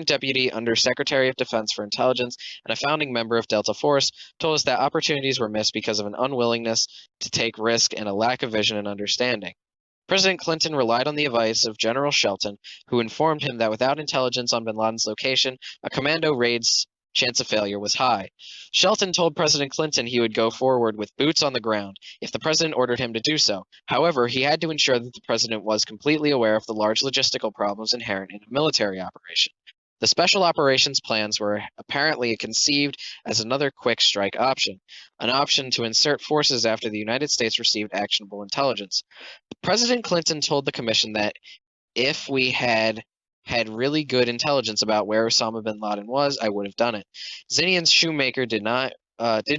Deputy Under Secretary of Defense for Intelligence and a founding member of Delta Force, told us that opportunities were missed because of an unwillingness to take risk and a lack of vision and understanding. President Clinton relied on the advice of General Shelton, who informed him that without intelligence on bin Laden's location, a commando raid's chance of failure was high. Shelton told President Clinton he would go forward with boots on the ground if the president ordered him to do so. However, he had to ensure that the president was completely aware of the large logistical problems inherent in a military operation. The Special Operations plans were apparently conceived as another quick strike option, an option to insert forces after the United States received actionable intelligence. President Clinton told the commission that if we had really good intelligence about where Osama bin Laden was, I would have done it. Zinni and Shoemaker did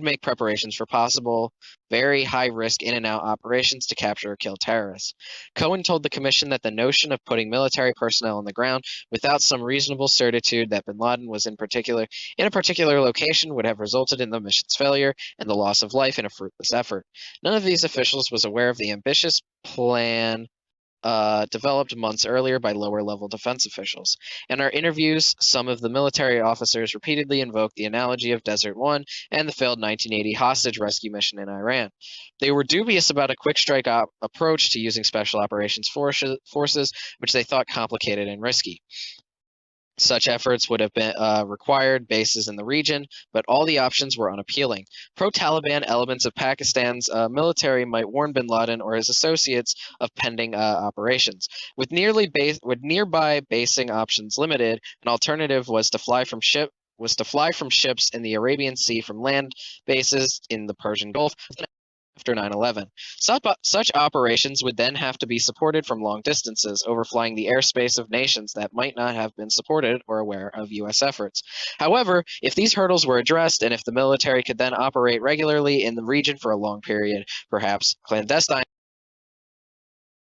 make preparations for possible very high-risk in-and-out operations to capture or kill terrorists. Cohen told the commission that the notion of putting military personnel on the ground without some reasonable certitude that bin Laden was in a particular location would have resulted in the mission's failure and the loss of life in a fruitless effort. None of these officials was aware of the ambitious plan developed months earlier by lower-level defense officials. In our interviews, some of the military officers repeatedly invoked the analogy of Desert One and the failed 1980 hostage rescue mission in Iran. They were dubious about a quick strike approach to using special operations forces, which they thought complicated and risky. Such efforts would have been required bases in the region, but all the options were unappealing. Pro-Taliban elements of Pakistan's military might warn bin Laden or his associates of pending operations. With nearby basing options limited, an alternative was to fly from ships in the Arabian Sea from land bases in the Persian Gulf after 9/11. Such operations would then have to be supported from long distances, overflying the airspace of nations that might not have been supported or aware of U.S. efforts. However, if these hurdles were addressed and if the military could then operate regularly in the region for a long period, perhaps clandestine,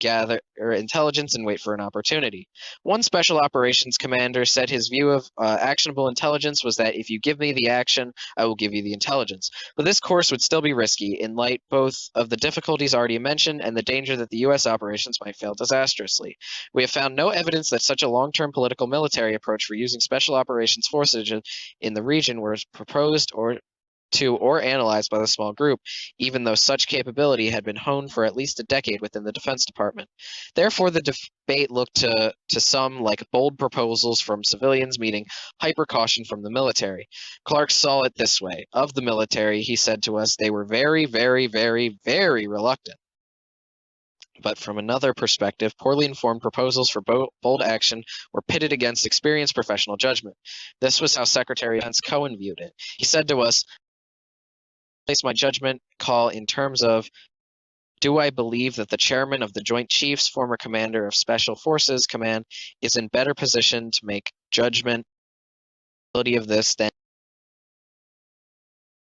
gather intelligence and wait for an opportunity. One special operations commander said his view of actionable intelligence was that if you give me the action, I will give you the intelligence. But this course would still be risky in light both of the difficulties already mentioned and the danger that the U.S. operations might fail disastrously. We have found no evidence that such a long-term political military approach for using special operations forces in the region was proposed or analyzed by the small group, even though such capability had been honed for at least a decade within the Defense Department. Therefore, the debate looked to some like bold proposals from civilians meeting hyper caution from the military. Clark saw it this way. Of the military, he said to us, they were very, very, very, very reluctant. But from another perspective, poorly informed proposals for bold action were pitted against experienced professional judgment. This was how Secretary of Defense Cohen viewed it. He said to us, place my judgment call in terms of, do I believe that the chairman of the Joint Chiefs, former commander of Special Forces Command, is in better position to make judgment of this than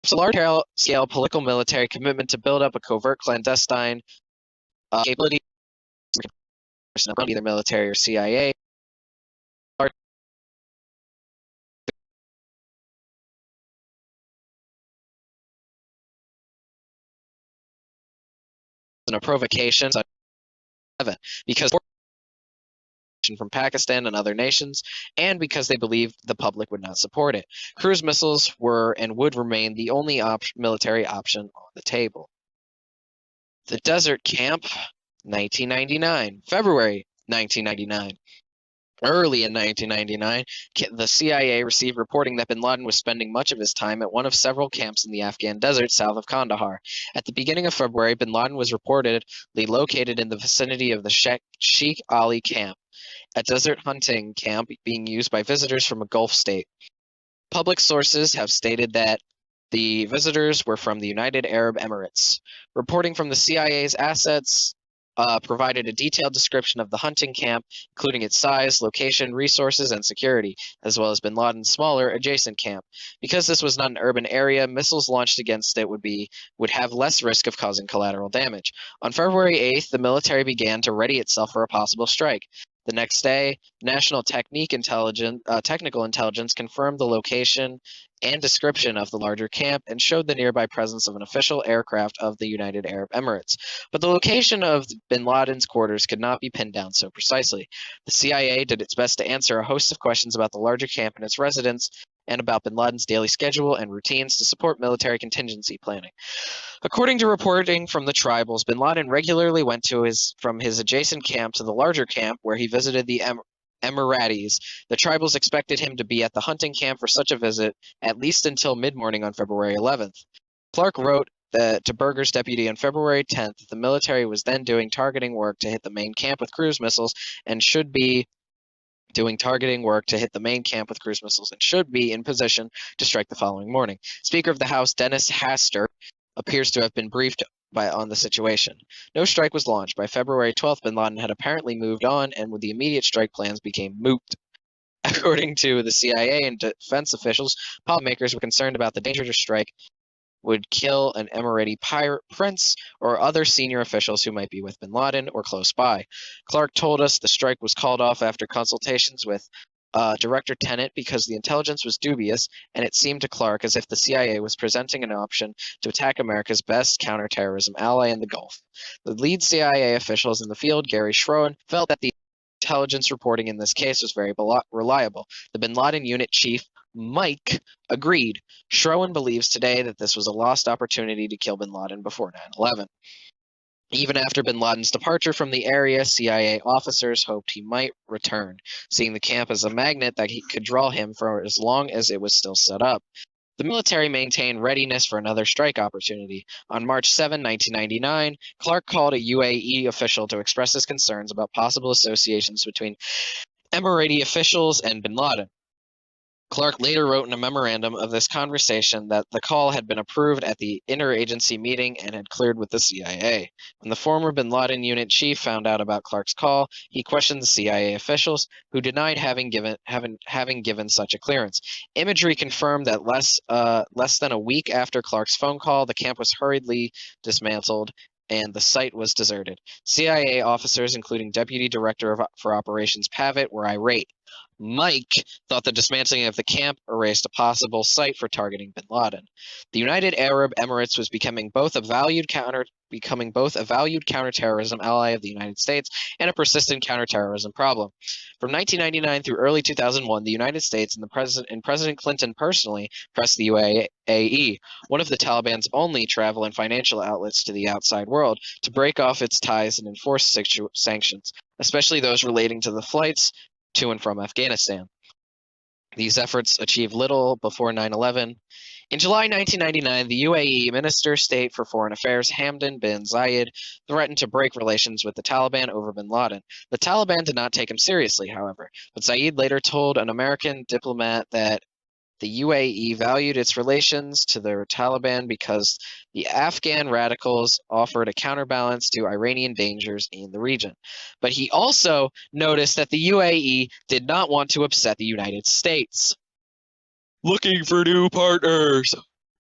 a large-scale political military commitment to build up a covert clandestine capability, either military or CIA, and a provocation because from Pakistan and other nations, and because they believed the public would not support it. Cruise missiles were and would remain the only military option on the table. The Desert Camp, 1999, February 1999. Early in 1999, the CIA received reporting that bin Laden was spending much of his time at one of several camps in the Afghan desert south of Kandahar. At the beginning of February, bin Laden was reportedly located in the vicinity of the Sheikh Ali camp, a desert hunting camp being used by visitors from a Gulf state. Public sources have stated that the visitors were from the United Arab Emirates. Reporting from the CIA's assets provided a detailed description of the hunting camp, including its size, location, resources, and security, as well as bin Laden's smaller adjacent camp. Because this was not an urban area, missiles launched against it would have less risk of causing collateral damage. On February 8th, the military began to ready itself for a possible strike. The next day, National Technical Intelligence confirmed the location and description of the larger camp and showed the nearby presence of an official aircraft of the United Arab Emirates. But the location of bin Laden's quarters could not be pinned down so precisely. The CIA did its best to answer a host of questions about the larger camp and its residents, and about bin Laden's daily schedule and routines to support military contingency planning. According to reporting from the tribals, bin Laden regularly went from his adjacent camp to the larger camp where he visited the Emiratis. The tribals expected him to be at the hunting camp for such a visit at least until mid-morning on February 11th. Clark wrote to Berger's deputy on February 10th that the military was then doing targeting work to hit the main camp with cruise missiles and should be in position to strike the following morning. Speaker of the House Dennis Hastert appears to have been briefed on the situation. No strike was launched. By February 12th, bin Laden had apparently moved on, and with the immediate strike plans became moot. According to the CIA and defense officials, policymakers were concerned about the danger to strike would kill an Emirati pirate prince or other senior officials who might be with bin Laden or close by. Clark told us the strike was called off after consultations with Director Tenet because the intelligence was dubious, and it seemed to Clark as if the CIA was presenting an option to attack America's best counterterrorism ally in the Gulf. The lead CIA officials in the field, Gary Schroen, felt that the intelligence reporting in this case was very reliable. The bin Laden unit chief, Mike, agreed. Schroen believes today that this was a lost opportunity to kill bin Laden before 9/11. Even after bin Laden's departure from the area, CIA officers hoped he might return, seeing the camp as a magnet that could draw him for as long as it was still set up. The military maintained readiness for another strike opportunity. On March 7, 1999, Clark called a UAE official to express his concerns about possible associations between Emirati officials and bin Laden. Clark later wrote in a memorandum of this conversation that the call had been approved at the interagency meeting and had cleared with the CIA. When the former bin Laden unit chief found out about Clark's call, he questioned the CIA officials, who denied having given such a clearance. Imagery confirmed that less than a week after Clark's phone call, the camp was hurriedly dismantled and the site was deserted. CIA officers, including Deputy Director for Operations Pavitt, were irate. Mike thought the dismantling of the camp erased a possible site for targeting bin Laden. The United Arab Emirates was becoming both a valued counterterrorism ally of the United States and a persistent counterterrorism problem. From 1999 through early 2001, the United States and President Clinton personally pressed the UAE, one of the Taliban's only travel and financial outlets to the outside world, to break off its ties and enforce sanctions, especially those relating to the flights to and from Afghanistan. These efforts achieved little before 9/11. In July 1999, the UAE Minister of State for Foreign Affairs Hamdan bin Zayed threatened to break relations with the Taliban over bin Laden. The Taliban did not take him seriously, however, but Zayed later told an American diplomat that the UAE valued its relations to the Taliban because the Afghan radicals offered a counterbalance to Iranian dangers in the region. But he also noticed that the UAE did not want to upset the United States. Looking for new partners.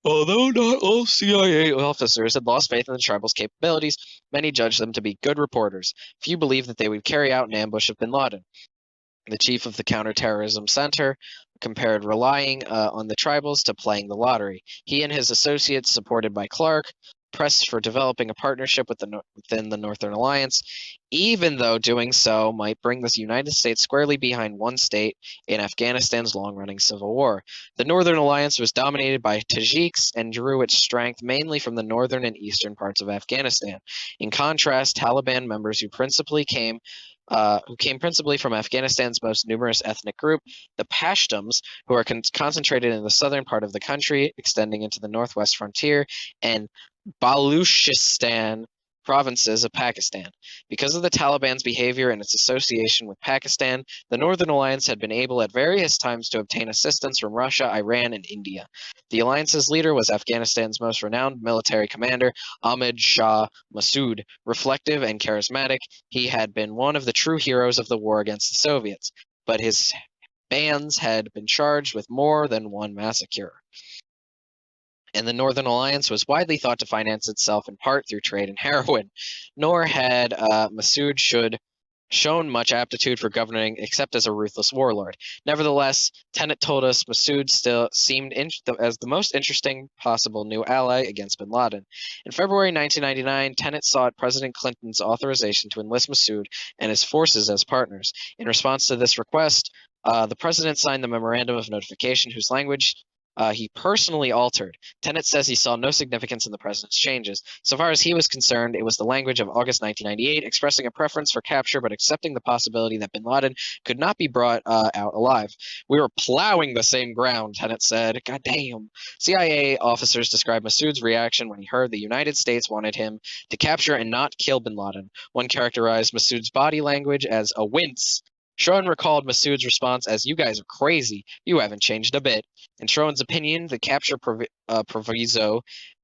Although not all CIA officers had lost faith in the tribal's capabilities, many judged them to be good reporters. Few believed that they would carry out an ambush of bin Laden. The chief of the Counterterrorism Center compared relying on the tribals to playing the lottery. He and his associates, supported by Clark, pressed for developing a partnership within the Northern Alliance, even though doing so might bring the United States squarely behind one state in Afghanistan's long-running civil war. The Northern Alliance was dominated by Tajiks and drew its strength mainly from the northern and eastern parts of Afghanistan. In contrast, Taliban members who came principally from Afghanistan's most numerous ethnic group, the Pashtuns, who are concentrated in the southern part of the country, extending into the northwest frontier, and Baluchistan provinces of Pakistan. Because of the Taliban's behavior and its association with Pakistan, the Northern Alliance had been able at various times to obtain assistance from Russia, Iran, and India. The alliance's leader was Afghanistan's most renowned military commander, Ahmad Shah Massoud. Reflective and charismatic, he had been one of the true heroes of the war against the Soviets, but his bands had been charged with more than one massacre. And the Northern Alliance was widely thought to finance itself in part through trade in heroin. Nor had Massoud shown much aptitude for governing except as a ruthless warlord. Nevertheless, Tenet told us Massoud still seemed as the most interesting possible new ally against bin Laden. In February 1999, Tenet sought President Clinton's authorization to enlist Massoud and his forces as partners. In response to this request, the president signed the Memorandum of Notification, whose language he personally altered. Tenet says he saw no significance in the president's changes. So far as he was concerned, it was the language of August 1998, expressing a preference for capture but accepting the possibility that bin Laden could not be brought out alive. We were plowing the same ground, Tenet said. God damn. CIA officers described Massoud's reaction when he heard the United States wanted him to capture and not kill bin Laden. One characterized Massoud's body language as a wince. Schroen recalled Massoud's response as, "You guys are crazy. You haven't changed a bit." In Schroen's opinion, the capture proviso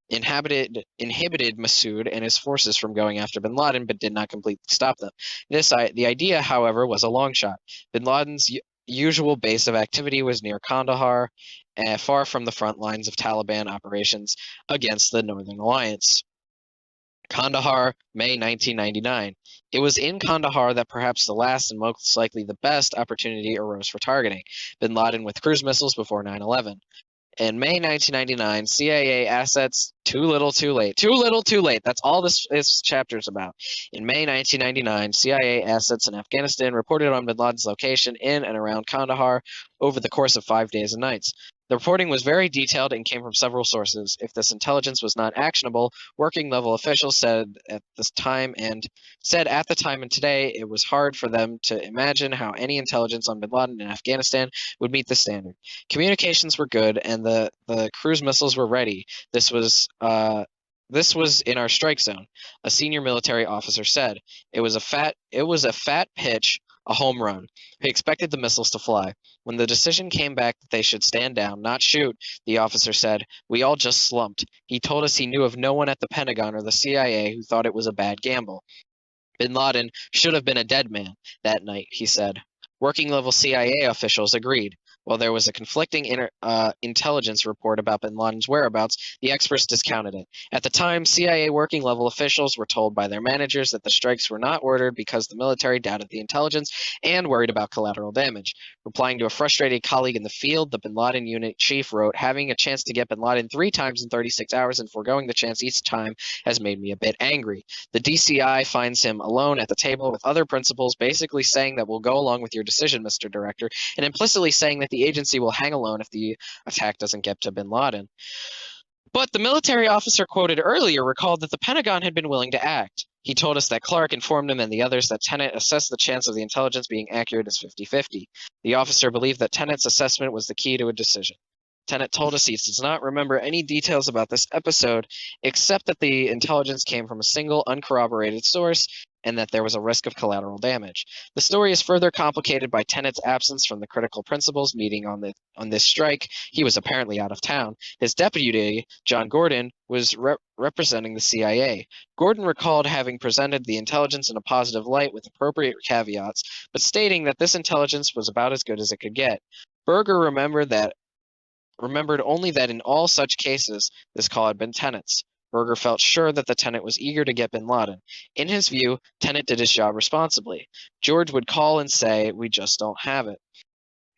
inhibited Massoud and his forces from going after bin Laden, but did not completely stop them. The idea, however, was a long shot. Bin Laden's usual base of activity was near Kandahar, far from the front lines of Taliban operations against the Northern Alliance. Kandahar, May 1999. It was in Kandahar that perhaps the last and most likely the best opportunity arose for targeting bin Laden with cruise missiles before 9/11. In May 1999, CIA assets, too little, too late. Too little, too late. That's all this chapter is about. In May 1999, CIA assets in Afghanistan reported on bin Laden's location in and around Kandahar over the course of 5 days and nights. The reporting was very detailed and came from several sources. If this intelligence was not actionable, working-level officials said at the time and today it was hard for them to imagine how any intelligence on bin Laden in Afghanistan would meet the standard. Communications were good, and the cruise missiles were ready. This was in our strike zone, a senior military officer said. It was a fat pitch, a home run. He expected the missiles to fly. When the decision came back that they should stand down, not shoot, the officer said, we all just slumped. He told us he knew of no one at the Pentagon or the CIA who thought it was a bad gamble. Bin Laden should have been a dead man that night, he said. Working-level CIA officials agreed. While there was a conflicting intelligence report about bin Laden's whereabouts, the experts discounted it. At the time, CIA working-level officials were told by their managers that the strikes were not ordered because the military doubted the intelligence and worried about collateral damage. Replying to a frustrated colleague in the field, the bin Laden unit chief wrote, "Having a chance to get bin Laden 3 times in 36 hours and foregoing the chance each time has made me a bit angry. The DCI finds him alone at the table with other principals, basically saying that we'll go along with your decision, Mr. Director, and implicitly saying that the agency will hang alone if the attack doesn't get to bin Laden." But the military officer quoted earlier recalled that the Pentagon had been willing to act. He told us that Clark informed him and the others that Tenet assessed the chance of the intelligence being accurate as 50-50. The officer believed that Tenet's assessment was the key to a decision. Tenet told us he does not remember any details about this episode, except that the intelligence came from a single uncorroborated source and that there was a risk of collateral damage. The story is further complicated by Tenet's absence from the critical principals meeting on this strike. He was apparently out of town. His deputy, John Gordon, was representing the CIA. Gordon recalled having presented the intelligence in a positive light with appropriate caveats, but stating that this intelligence was about as good as it could get. Berger remembered only that in all such cases, this call had been Tenet's. Berger felt sure that the Tenet was eager to get bin Laden. In his view, Tenet did his job responsibly. George would call and say, "We just don't have it."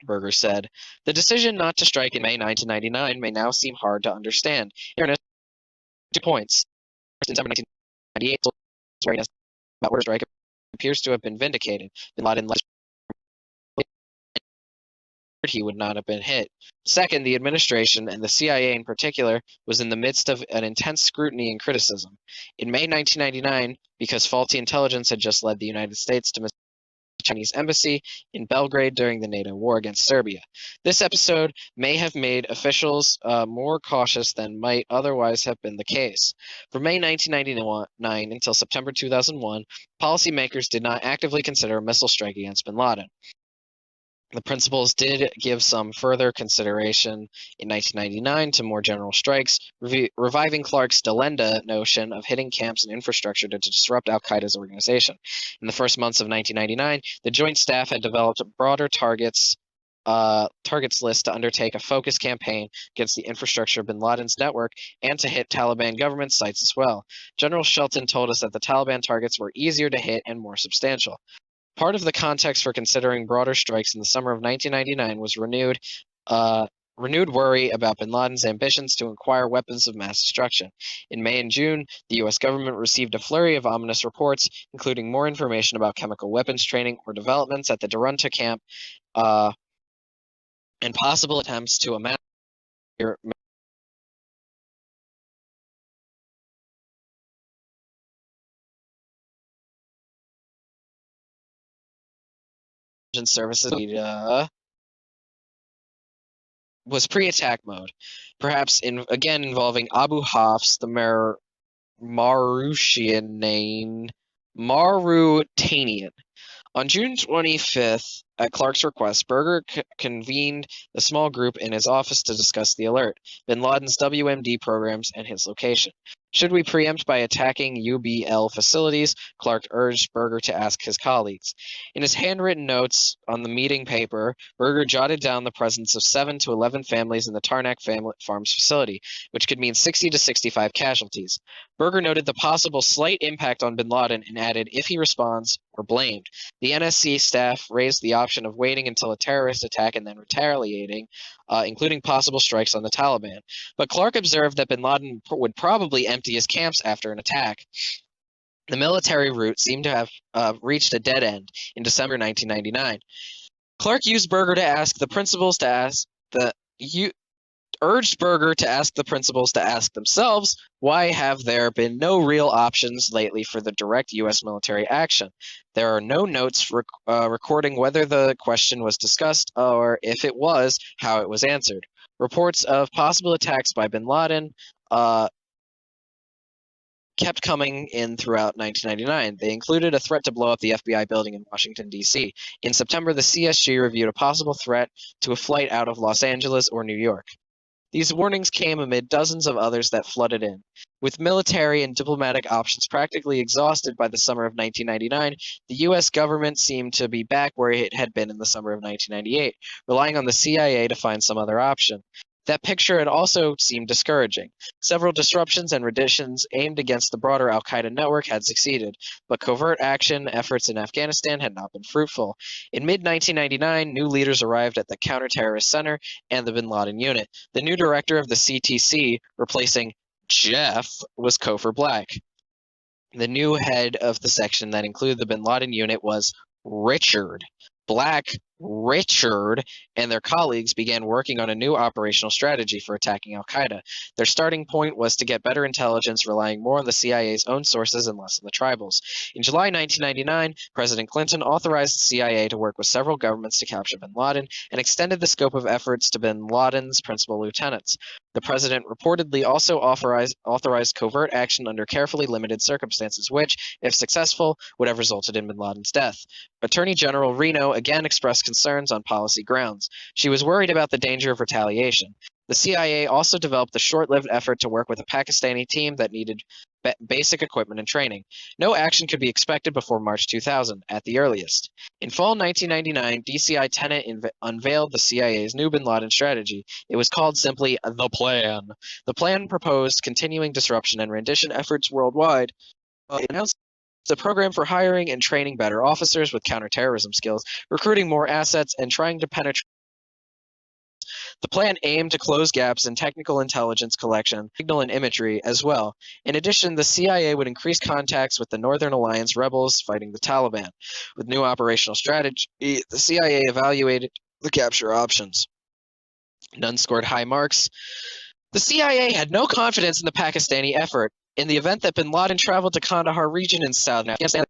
Berger said, "The decision not to strike in May 1999 may now seem hard to understand. Here are 2 points. First, in December 1998, swearing about order strike appears to have been vindicated. Bin Laden he would not have been hit. Second, the administration, and the CIA in particular, was in the midst of an intense scrutiny and criticism. In May 1999, because faulty intelligence had just led the United States to miss the Chinese embassy in Belgrade during the NATO war against Serbia. This episode may have made officials more cautious than might otherwise have been the case. From May 1999 until September 2001, policymakers did not actively consider a missile strike against bin Laden. The principals did give some further consideration in 1999 to more general strikes, reviving Clark's Delenda notion of hitting camps and infrastructure to disrupt al-Qaeda's organization. In the first months of 1999, the Joint Staff had developed a broader targets list to undertake a focused campaign against the infrastructure of bin Laden's network and to hit Taliban government sites as well. General Shelton told us that the Taliban targets were easier to hit and more substantial. Part of the context for considering broader strikes in the summer of 1999 was renewed worry about bin Laden's ambitions to acquire weapons of mass destruction. In May and June, the U.S. government received a flurry of ominous reports, including more information about chemical weapons training or developments at the Darunta camp, and possible attempts to amass services was pre-attack mode, perhaps again involving Abu Hafs, the Marutanian. On June 25th, at Clark's request, Berger convened the small group in his office to discuss the alert, bin Laden's WMD programs, and his location. Should we preempt by attacking UBL facilities? Clark urged Berger to ask his colleagues. In his handwritten notes on the meeting paper, Berger jotted down the presence of 7 to 11 families in the Tarnak Farms facility, which could mean 60 to 65 casualties. Berger noted the possible slight impact on bin Laden and added, "If he responds, we're blamed." The NSC staff raised the option of waiting until a terrorist attack and then retaliating, including possible strikes on the Taliban. But Clark observed that bin Laden would probably empty his camps after an attack. The military route seemed to have reached a dead end in December 1999. Clark urged Berger to ask the principals to ask themselves, why have there been no real options lately for the direct U.S. military action? There are no notes recording whether the question was discussed or, if it was, how it was answered. Reports of possible attacks by bin Laden kept coming in throughout 1999. They included a threat to blow up the FBI building in Washington, D.C. In September, the CSG reviewed a possible threat to a flight out of Los Angeles or New York. These warnings came amid dozens of others that flooded in. With military and diplomatic options practically exhausted by the summer of 1999, the U.S. government seemed to be back where it had been in the summer of 1998, relying on the CIA to find some other option. That picture had also seemed discouraging. Several disruptions and renditions aimed against the broader al-Qaeda network had succeeded, but covert action efforts in Afghanistan had not been fruitful. In mid-1999, new leaders arrived at the Counterterrorist Center and the Bin Laden Unit. The new director of the CTC, replacing Jeff, was Kofor Black. The new head of the section that included the Bin Laden unit was Richard. Richard and their colleagues began working on a new operational strategy for attacking al-Qaeda. Their starting point was to get better intelligence, relying more on the CIA's own sources and less on the tribals. In July 1999, President Clinton authorized the CIA to work with several governments to capture bin Laden and extended the scope of efforts to bin Laden's principal lieutenants. The president reportedly also authorized covert action under carefully limited circumstances, which, if successful, would have resulted in bin Laden's death. Attorney General Reno again expressed concerns on policy grounds. She was worried about the danger of retaliation. The CIA also developed the short-lived effort to work with a Pakistani team that needed basic equipment and training. No action could be expected before March 2000, at the earliest. In fall 1999, DCI Tenet unveiled the CIA's new bin Laden strategy. It was called simply The Plan. The plan proposed continuing disruption and rendition efforts worldwide. It announced the program for hiring and training better officers with counterterrorism skills, recruiting more assets, and trying to penetrate. The plan aimed to close gaps in technical intelligence collection, signal, and imagery as well. In addition, the CIA would increase contacts with the Northern Alliance rebels fighting the Taliban. With new operational strategy, the CIA evaluated the capture options. None scored high marks. The CIA had no confidence in the Pakistani effort. In the event that bin Laden traveled to Kandahar region in southern Afghanistan, the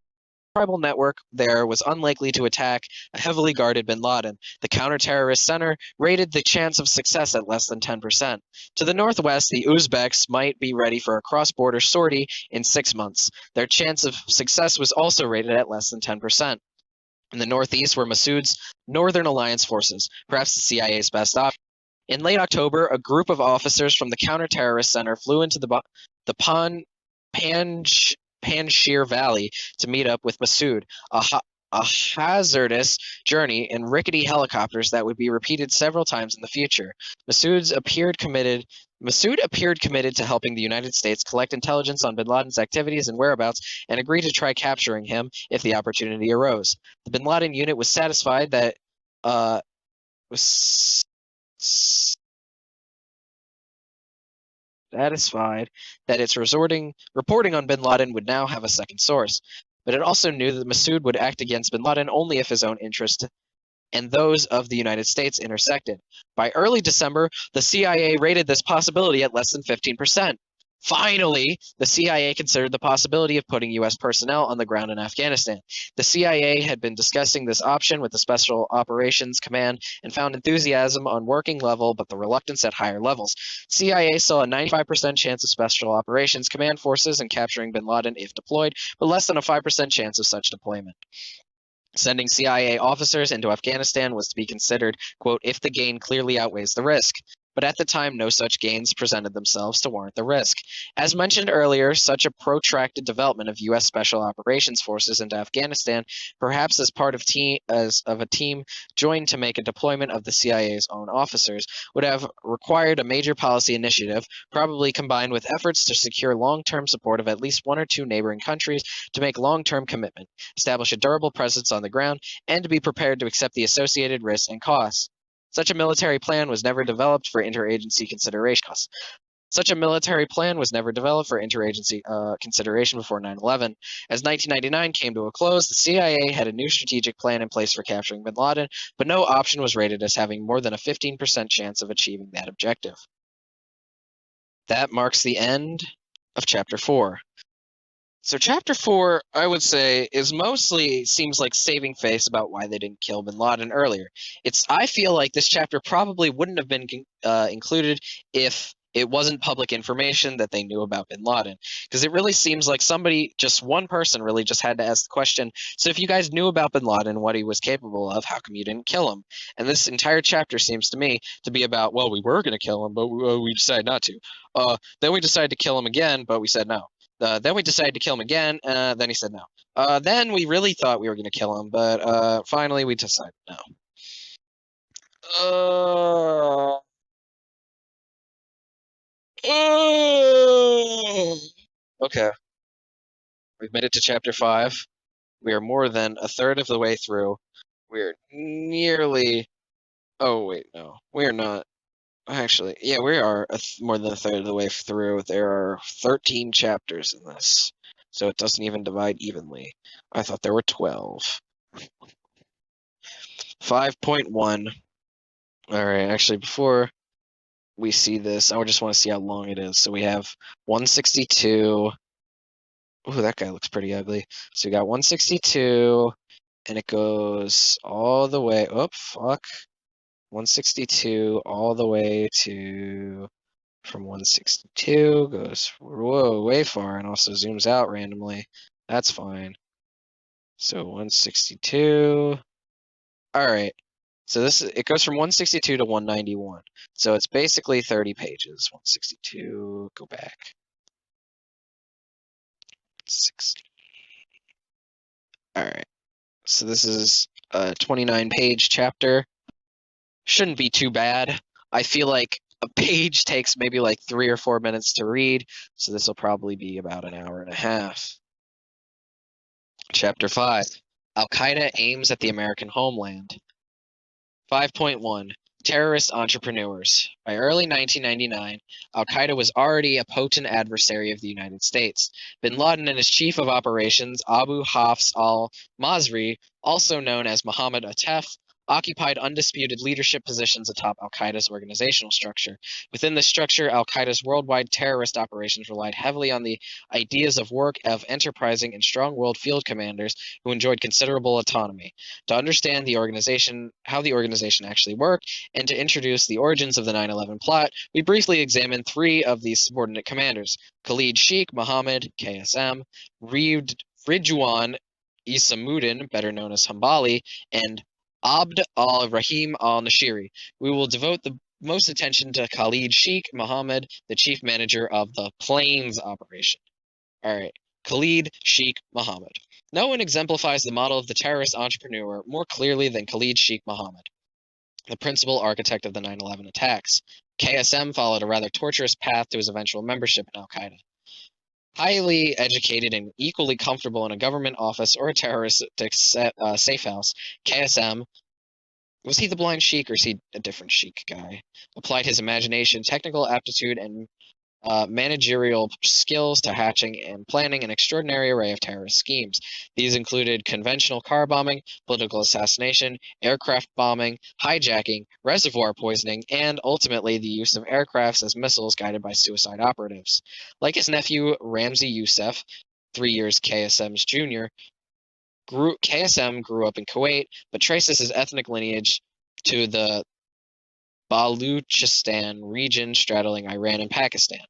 tribal network there was unlikely to attack a heavily guarded bin Laden. The Counterterrorist Center rated the chance of success at less than 10%. To the northwest, the Uzbeks might be ready for a cross-border sortie in 6 months. Their chance of success was also rated at less than 10%. In the northeast were Massoud's Northern Alliance forces, perhaps the CIA's best option. In late October, a group of officers from the Counterterrorist Center flew into the Panjshir Valley to meet up with Massoud, a hazardous journey in rickety helicopters that would be repeated several times in the future. Massoud appeared committed to helping the United States collect intelligence on bin Laden's activities and whereabouts and agreed to try capturing him if the opportunity arose. The bin Laden unit was satisfied that its reporting on bin Laden would now have a second source. But it also knew that Massoud would act against bin Laden only if his own interests and those of the United States intersected. By early December, the CIA rated this possibility at less than 15%. Finally, the CIA considered the possibility of putting U.S. personnel on the ground in Afghanistan. The CIA had been discussing this option with the Special Operations Command and found enthusiasm on working level, but the reluctance at higher levels. CIA saw a 95% chance of Special Operations Command forces in capturing bin Laden if deployed, but less than a 5% chance of such deployment. Sending CIA officers into Afghanistan was to be considered, quote, if the gain clearly outweighs the risk. But at the time, no such gains presented themselves to warrant the risk. As mentioned earlier, such a protracted development of U.S. Special Operations Forces into Afghanistan, perhaps as part of a team joined to make a deployment of the CIA's own officers, would have required a major policy initiative, probably combined with efforts to secure long-term support of at least one or two neighboring countries to make long-term commitment, establish a durable presence on the ground, and to be prepared to accept the associated risks and costs. Such a military plan was never developed for interagency consideration. Consideration before 9/11. As 1999 came to a close, the CIA had a new strategic plan in place for capturing bin Laden, but no option was rated as having more than a 15% chance of achieving that objective. That marks the end of Chapter 4. So Chapter 4, I would say, seems like saving face about why they didn't kill bin Laden earlier. I feel like this chapter probably wouldn't have been included if it wasn't public information that they knew about bin Laden. Because it really seems like somebody, just one person, really just had to ask the question, so if you guys knew about bin Laden, what he was capable of, how come you didn't kill him? And this entire chapter seems to me to be about, well, we were going to kill him, but we decided not to. Then we decided to kill him again, but we said no. Then we decided to kill him again, then he said no. Then we really thought we were going to kill him, but finally we decided no. Uh, okay, we've made it to chapter 5. We are more than a third of the way through. We're nearly. Oh, wait, no. We are not. Actually, yeah, we are more than a third of the way through. There are 13 chapters in this, so it doesn't even divide evenly. I thought there were 12. 5.1. All right, actually, before we see this, I just want to see how long it is. So we have 162. Ooh, that guy looks pretty ugly. So we got 162, and it goes all the way. Oh, fuck. 162 all the way to. From 162 goes, whoa, way far, and also zooms out randomly. That's fine. So 162. All right. So it goes from 162 to 191. So it's basically 30 pages. 162, go back. 60. All right. So this is a 29-page chapter. Shouldn't be too bad. I feel like a page takes maybe like 3 or 4 minutes to read, so this will probably be about an hour and a half. Chapter 5. Al-Qaeda aims at the American homeland. 5.1. Terrorist entrepreneurs. By early 1999, Al-Qaeda was already a potent adversary of the United States. Bin Laden and his chief of operations, Abu Hafs al-Masri, also known as Mohammed Atef, occupied undisputed leadership positions atop Al-Qaeda's organizational structure. Within this structure, Al-Qaeda's worldwide terrorist operations relied heavily on the ideas of work of enterprising and strong-willed field commanders who enjoyed considerable autonomy. To understand the organization, how the organization actually worked, and to introduce the origins of the 9/11 plot, we briefly examine 3 of these subordinate commanders: Khalid Sheikh Mohammed, KSM, Ridwan Isamuddin, better known as Hambali, and Abd al-Rahim al-Nashiri. We will devote the most attention to Khalid Sheikh Mohammed, the chief manager of the Plains operation. All right, Khalid Sheikh Mohammed. No one exemplifies the model of the terrorist entrepreneur more clearly than Khalid Sheikh Mohammed, the principal architect of the 9/11 attacks. KSM followed a rather tortuous path to his eventual membership in Al-Qaeda. Highly educated and equally comfortable in a government office or a terroristic safe house, KSM, was he the blind sheik or is he a different sheik guy? Applied his imagination, technical aptitude, and managerial skills to hatching and planning an extraordinary array of terrorist schemes. These included conventional car bombing, political assassination, aircraft bombing, hijacking, reservoir poisoning, and ultimately the use of aircrafts as missiles guided by suicide operatives. Like his nephew Ramzi Youssef, 3 years KSM's junior, KSM grew up in Kuwait, but traces his ethnic lineage to the Baluchistan region straddling Iran and Pakistan.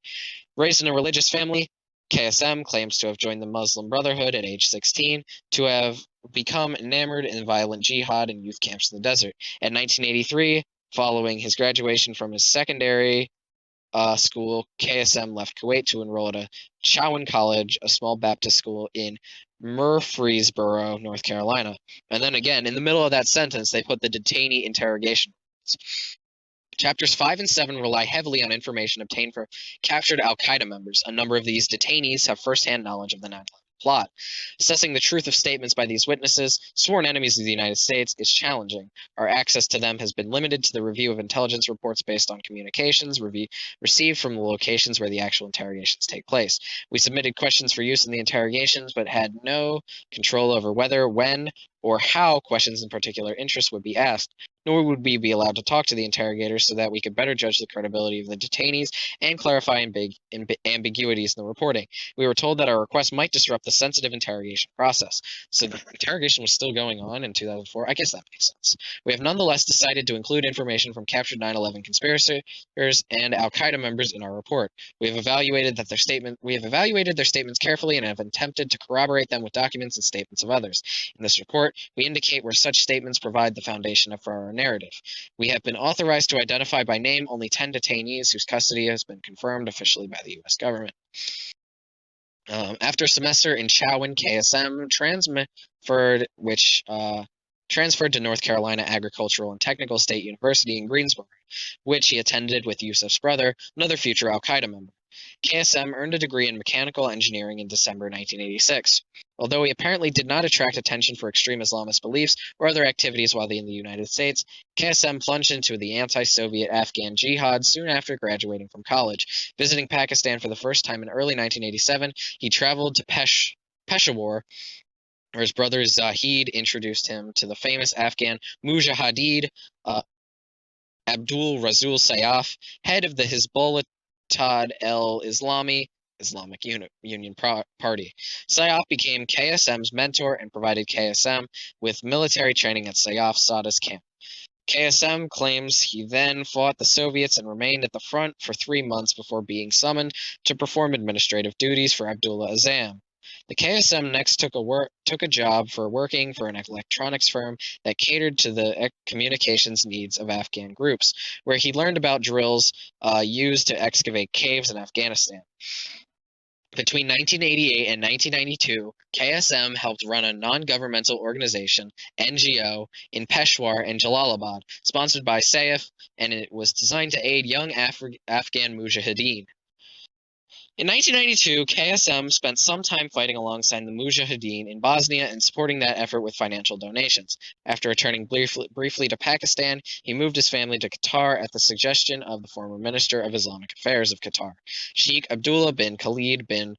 Raised in a religious family, KSM claims to have joined the Muslim Brotherhood at age 16, to have become enamored in violent jihad and youth camps in the desert. In 1983, following his graduation from his secondary school, KSM left Kuwait to enroll at a Chowan College, a small Baptist school in Murfreesboro, North Carolina. And then again, in the middle of that sentence, they put the detainee interrogation. Chapters 5 and 7 rely heavily on information obtained from captured Al-Qaeda members. A number of these detainees have first-hand knowledge of the 9/11 plot. Assessing the truth of statements by these witnesses, sworn enemies of the United States, is challenging. Our access to them has been limited to the review of intelligence reports based on communications received from the locations where the actual interrogations take place. We submitted questions for use in the interrogations, but had no control over whether, when, or how questions in particular interest would be asked. nor would we be allowed to talk to the interrogators so that we could better judge the credibility of the detainees and clarify ambiguities in the reporting. We were told that our request might disrupt the sensitive interrogation process. So the interrogation was still going on in 2004. I guess that makes sense. We have nonetheless decided to include information from captured 9/11 conspirators and Al-Qaeda members in our report. We have evaluated their statements carefully and have attempted to corroborate them with documents and statements of others. In this report, we indicate where such statements provide the foundation for our narrative. We have been authorized to identify by name only 10 detainees whose custody has been confirmed officially by the U.S. government. After a semester in Chowan, KSM transferred to North Carolina Agricultural and Technical State University in Greensboro, which he attended with Yusuf's brother, another future Al-Qaeda member. KSM earned a degree in mechanical engineering in December 1986. Although he apparently did not attract attention for extreme Islamist beliefs or other activities while in the United States, KSM plunged into the anti-Soviet Afghan jihad soon after graduating from college. Visiting Pakistan for the first time in early 1987, he traveled to Peshawar, where his brother Zahid introduced him to the famous Afghan mujahideen Abdul Razul Sayyaf, head of the Hizbullah al-Islami Islamic Union Party. Sayyaf became KSM's mentor and provided KSM with military training at Sayyaf Sada's camp. KSM claims he then fought the Soviets and remained at the front for 3 months before being summoned to perform administrative duties for Abdullah Azam. The KSM next took a job for working for an electronics firm that catered to the communications needs of Afghan groups, where he learned about drills used to excavate caves in Afghanistan. Between 1988 and 1992, KSM helped run a non-governmental organization, NGO, in Peshawar and Jalalabad, sponsored by Sayyaf, and it was designed to aid young Afghan mujahideen. In 1992, KSM spent some time fighting alongside the Mujahideen in Bosnia and supporting that effort with financial donations. After returning briefly to Pakistan, he moved his family to Qatar at the suggestion of the former Minister of Islamic Affairs of Qatar, Sheikh Abdullah bin Khalid bin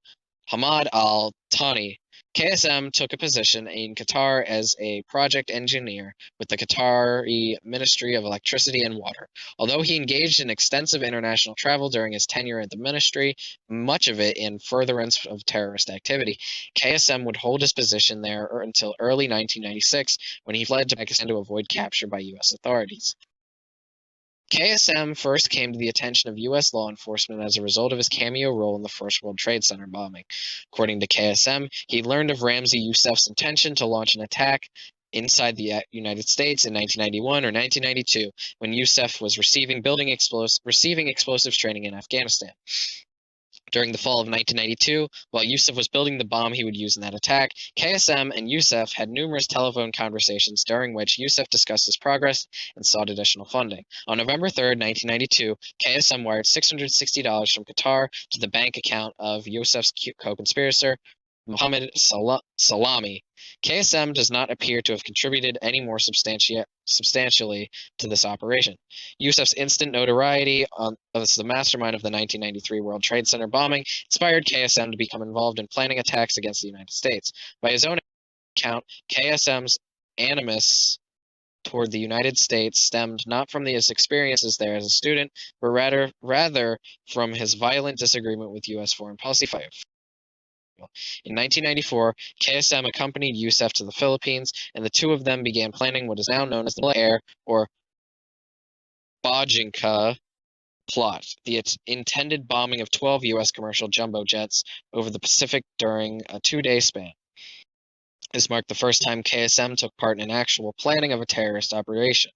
Hamad Al Thani. KSM took a position in Qatar as a project engineer with the Qatari Ministry of Electricity and Water. Although he engaged in extensive international travel during his tenure at the ministry, much of it in furtherance of terrorist activity, KSM would hold his position there until early 1996, when he fled to Pakistan to avoid capture by U.S. authorities. KSM first came to the attention of U.S. law enforcement as a result of his cameo role in the First World Trade Center bombing. According to KSM, he learned of Ramzi Yousef's intention to launch an attack inside the United States in 1991 or 1992, when Yousef was receiving explosives training in Afghanistan. During the fall of 1992, while Yousef was building the bomb he would use in that attack, KSM and Yousef had numerous telephone conversations during which Yousef discussed his progress and sought additional funding. On November 3, 1992, KSM wired $660 from Qatar to the bank account of Yousef's co-conspirator, Mohammed Salami. KSM does not appear to have contributed any more substantially to this operation. Yousef's instant notoriety as the mastermind of the 1993 World Trade Center bombing inspired KSM to become involved in planning attacks against the United States. By his own account, KSM's animus toward the United States stemmed not from his experiences there as a student, but rather from his violent disagreement with U.S. foreign policy. In 1994, KSM accompanied Yousef to the Philippines, and the two of them began planning what is now known as the Air or Bajinka plot, the intended bombing of 12 U.S. commercial jumbo jets over the Pacific during a 2-day span. This marked the first time KSM took part in actual planning of a terrorist operation.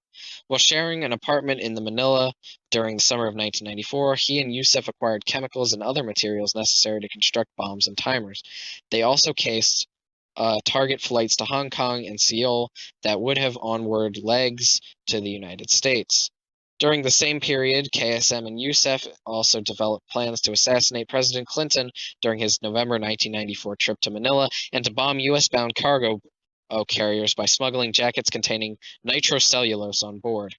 While sharing an apartment in Manila during the summer of 1994, he and Yousef acquired chemicals and other materials necessary to construct bombs and timers. They also cased target flights to Hong Kong and Seoul that would have onward legs to the United States. During the same period, KSM and Yousef also developed plans to assassinate President Clinton during his November 1994 trip to Manila and to bomb U.S.-bound cargo carriers by smuggling jackets containing nitrocellulose on board.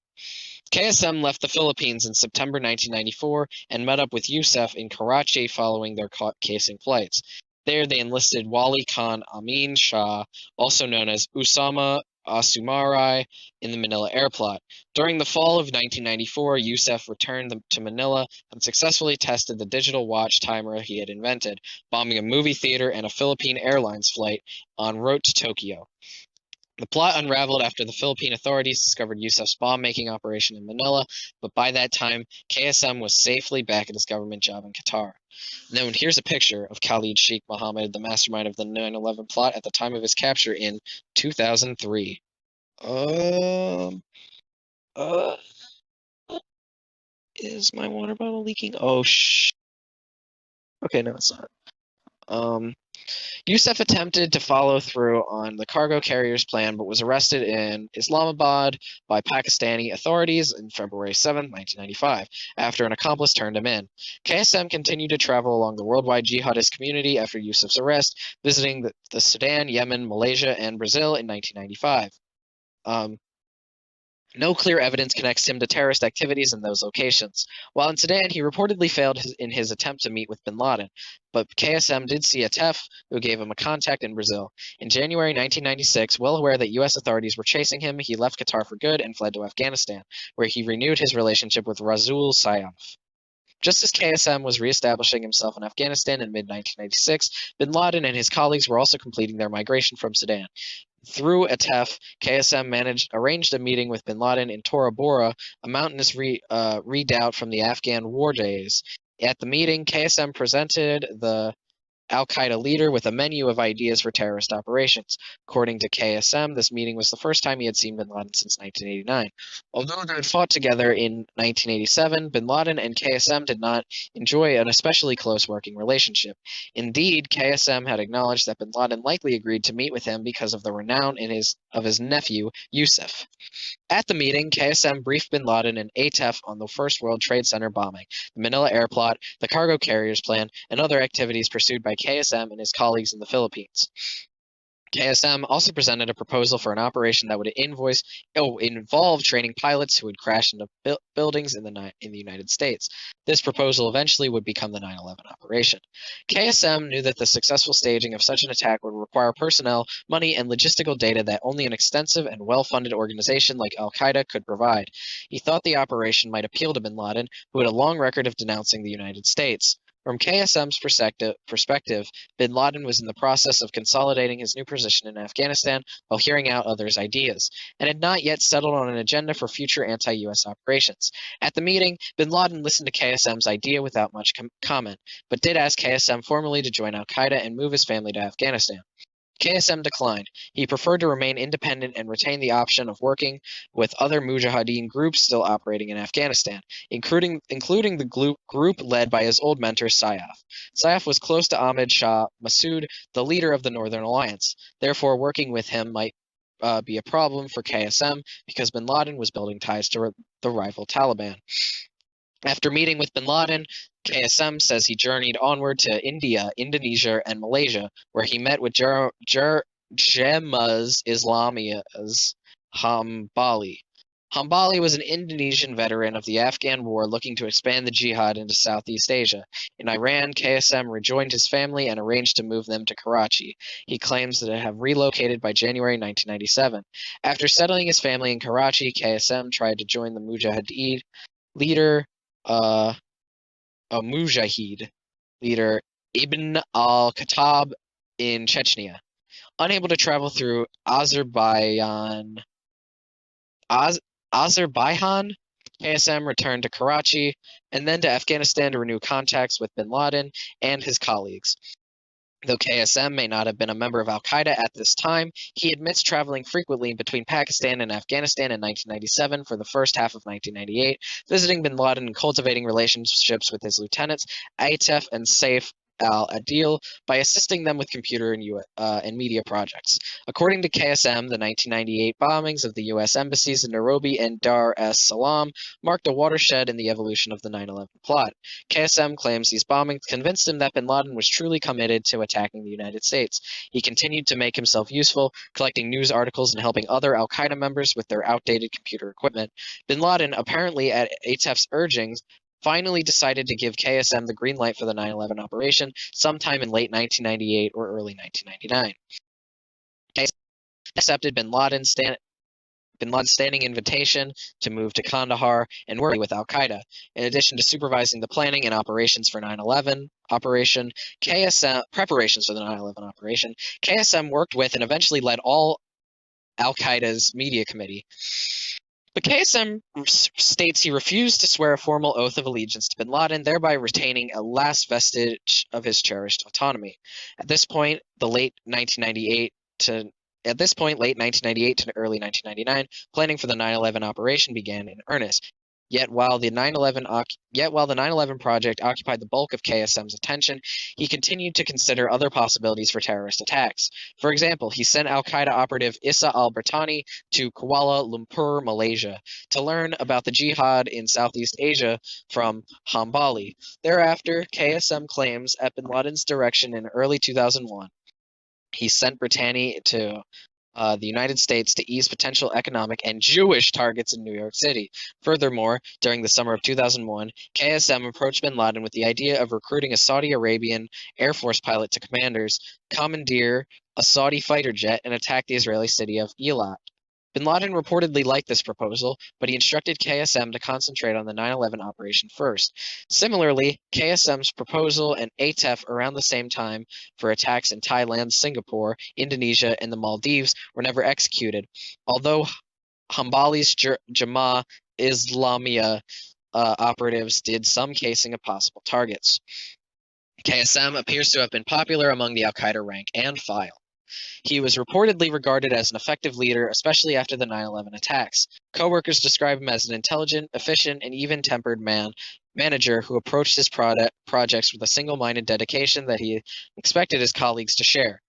KSM left the Philippines in September 1994 and met up with Yousef in Karachi following their casing flights. There, they enlisted Wali Khan Amin Shah, also known as Usama Asumari in the Manila air plot. During the fall of 1994, Youssef returned to Manila and successfully tested the digital watch timer he had invented, bombing a movie theater and a Philippine Airlines flight en route to Tokyo. The plot unraveled after the Philippine authorities discovered Youssef's bomb-making operation in Manila, but by that time, KSM was safely back at his government job in Qatar. Now, here's a picture of Khalid Sheikh Mohammed, the mastermind of the 9/11 plot at the time of his capture in 2003. Um, uh, is my water bottle leaking? Oh, okay, no, it's not. Youssef attempted to follow through on the cargo carrier's plan, but was arrested in Islamabad by Pakistani authorities on February 7, 1995, after an accomplice turned him in. KSM continued to travel along the worldwide jihadist community after Youssef's arrest, visiting the Sudan, Yemen, Malaysia, and Brazil in 1995. No clear evidence connects him to terrorist activities in those locations. While in Sudan, he reportedly failed in his attempt to meet with bin Laden, but KSM did see a TEF who gave him a contact in Brazil. In January 1996, well aware that U.S. authorities were chasing him, he left Qatar for good and fled to Afghanistan, where he renewed his relationship with Rasul Sayyaf. Just as KSM was reestablishing himself in Afghanistan in mid-1996, bin Laden and his colleagues were also completing their migration from Sudan. Through a TEF, KSM arranged a meeting with bin Laden in Tora Bora, a mountainous redoubt from the Afghan war days. At the meeting, KSM presented the Al-Qaeda leader with a menu of ideas for terrorist operations. According to KSM, this meeting was the first time he had seen bin Laden since 1989. Although they had fought together in 1987, bin Laden and KSM did not enjoy an especially close working relationship. Indeed, KSM had acknowledged that bin Laden likely agreed to meet with him because of the renown of his nephew, Youssef. At the meeting, KSM briefed bin Laden and ATEF on the First World Trade Center bombing, the Manila air plot, the cargo carriers plan, and other activities pursued by KSM and his colleagues in the Philippines. KSM also presented a proposal for an operation that would involve training pilots who would crash into buildings in the United States. This proposal eventually would become the 9/11 operation. KSM knew that the successful staging of such an attack would require personnel, money, and logistical data that only an extensive and well-funded organization like Al-Qaeda could provide. He thought the operation might appeal to bin Laden, who had a long record of denouncing the United States. From KSM's perspective, bin Laden was in the process of consolidating his new position in Afghanistan while hearing out others' ideas, and had not yet settled on an agenda for future anti-U.S. operations. At the meeting, bin Laden listened to KSM's idea without much comment, but did ask KSM formally to join al-Qaeda and move his family to Afghanistan. KSM declined. He preferred to remain independent and retain the option of working with other Mujahideen groups still operating in Afghanistan, including the group led by his old mentor Sayyaf. Sayyaf was close to Ahmed Shah Massoud, the leader of the Northern Alliance. Therefore, working with him might be a problem for KSM because bin Laden was building ties to the rival Taliban. After meeting with bin Laden, KSM says he journeyed onward to India, Indonesia, and Malaysia, where he met with Jemaah Islamiyah's Hambali. Hambali was an Indonesian veteran of the Afghan War looking to expand the jihad into Southeast Asia. In Iran, KSM rejoined his family and arranged to move them to Karachi. He claims to have relocated by January 1997. After settling his family in Karachi, KSM tried to join the Mujahideen leader a Mujahid leader Ibn al-Khattab in Chechnya. Unable to travel through Azerbaijan, KSM returned to Karachi and then to Afghanistan to renew contacts with bin Laden and his colleagues. Though KSM may not have been a member of Al-Qaeda at this time, he admits traveling frequently between Pakistan and Afghanistan in 1997 for the first half of 1998, visiting bin Laden and cultivating relationships with his lieutenants, Atef and Saif al-Adil, by assisting them with computer and media projects. According to KSM, the 1998 bombings of the U.S. embassies in Nairobi and Dar es Salaam marked a watershed in the evolution of the 9/11 plot. KSM claims these bombings convinced him that bin Laden was truly committed to attacking the United States. He continued to make himself useful, collecting news articles and helping other al-Qaeda members with their outdated computer equipment. Bin Laden, apparently at Atef's urgings, finally decided to give KSM the green light for the 9/11 operation sometime in late 1998 or early 1999. accepted bin Laden's standing invitation to move to Kandahar and work with al-Qaeda. In addition to supervising the planning and operations for 9/11 operation, preparations for the 9/11 operation, KSM worked with and eventually led all al-Qaeda's media committee. But KSM states he refused to swear a formal oath of allegiance to bin Laden, thereby retaining a last vestige of his cherished autonomy. At this point, late 1998 to early 1999, planning for the 9/11 operation began in earnest. Yet while the 9/11 project occupied the bulk of KSM's attention, he continued to consider other possibilities for terrorist attacks. For example, he sent al-Qaeda operative Issa al-Bartani to Kuala Lumpur, Malaysia, to learn about the jihad in Southeast Asia from Hambali. Thereafter, KSM claims at bin Laden's direction in early 2001, he sent Bartani to the United States to ease potential economic and Jewish targets in New York City. Furthermore, during the summer of 2001, KSM approached bin Laden with the idea of recruiting a Saudi Arabian Air Force pilot to commandeer a Saudi fighter jet and attack the Israeli city of Eilat. Bin Laden reportedly liked this proposal, but he instructed KSM to concentrate on the 9/11 operation first. Similarly, KSM's proposal and ATEF around the same time for attacks in Thailand, Singapore, Indonesia, and the Maldives were never executed, although Hambali's Jamaah Islamiyah operatives did some casing of possible targets. KSM appears to have been popular among the al-Qaeda rank and file. He was reportedly regarded as an effective leader, especially after the 9/11 attacks. Co-workers describe him as an intelligent, efficient, and even-tempered manager who approached his projects with a single-minded dedication that he expected his colleagues to share.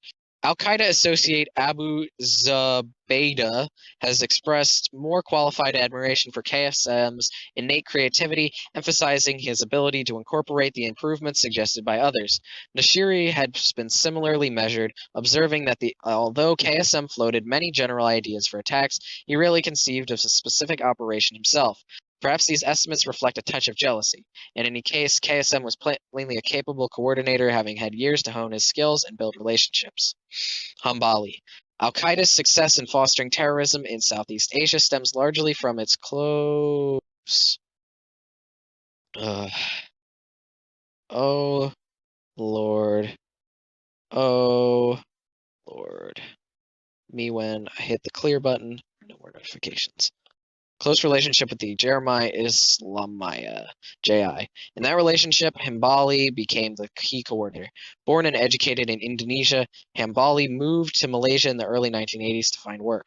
Al-Qaeda associate Abu Zubaydah has expressed more qualified admiration for KSM's innate creativity, emphasizing his ability to incorporate the improvements suggested by others. Nashiri has been similarly measured, observing that although KSM floated many general ideas for attacks, he rarely conceived of a specific operation himself. Perhaps these estimates reflect a touch of jealousy. In any case, KSM was plainly a capable coordinator, having had years to hone his skills and build relationships. Hambali. Al-Qaeda's success in fostering terrorism in Southeast Asia stems largely from its close... Oh, Lord. Oh, Lord. Me when I hit the clear button. No more notifications. Close relationship with the Jeremiah Islamiyah, JI. In that relationship, Hambali became the key coordinator. Born and educated in Indonesia, Hambali moved to Malaysia in the early 1980s to find work.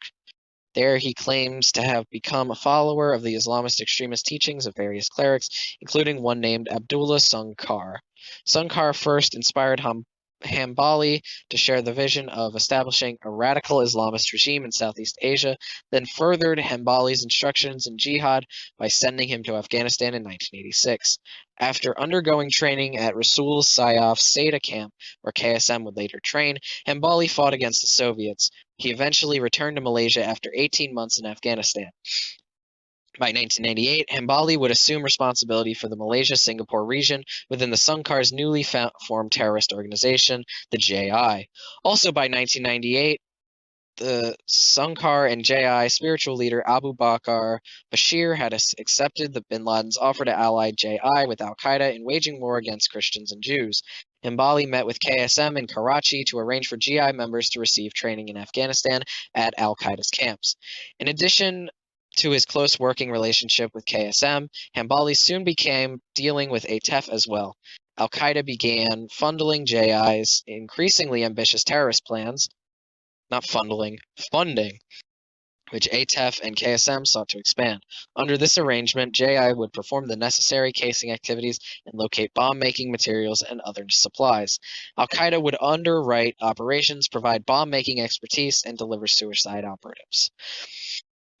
There he claims to have become a follower of the Islamist extremist teachings of various clerics, including one named Abdullah Sungkar. Sungkar first inspired Hambali to share the vision of establishing a radical Islamist regime in Southeast Asia, then furthered Hambali's instructions in jihad by sending him to Afghanistan in 1986. After undergoing training at Rasul Sayyaf Seda camp, where KSM would later train, Hambali fought against the Soviets. He eventually returned to Malaysia after 18 months in Afghanistan. By 1998, Hambali would assume responsibility for the Malaysia-Singapore region within the Sungkar's newly formed terrorist organization, the JI. Also by 1998, the Sungkar and JI spiritual leader Abu Bakr Bashir had accepted the bin Laden's offer to ally JI with al-Qaeda in waging war against Christians and Jews. Hambali met with KSM in Karachi to arrange for GI members to receive training in Afghanistan at al-Qaeda's camps. In addition to his close working relationship with KSM, Hambali soon began dealing with ATEF as well. Al-Qaeda began funding JI's increasingly ambitious terrorist plans, funding, which ATEF and KSM sought to expand. Under this arrangement, JI would perform the necessary casing activities and locate bomb-making materials and other supplies. Al-Qaeda would underwrite operations, provide bomb-making expertise, and deliver suicide operatives.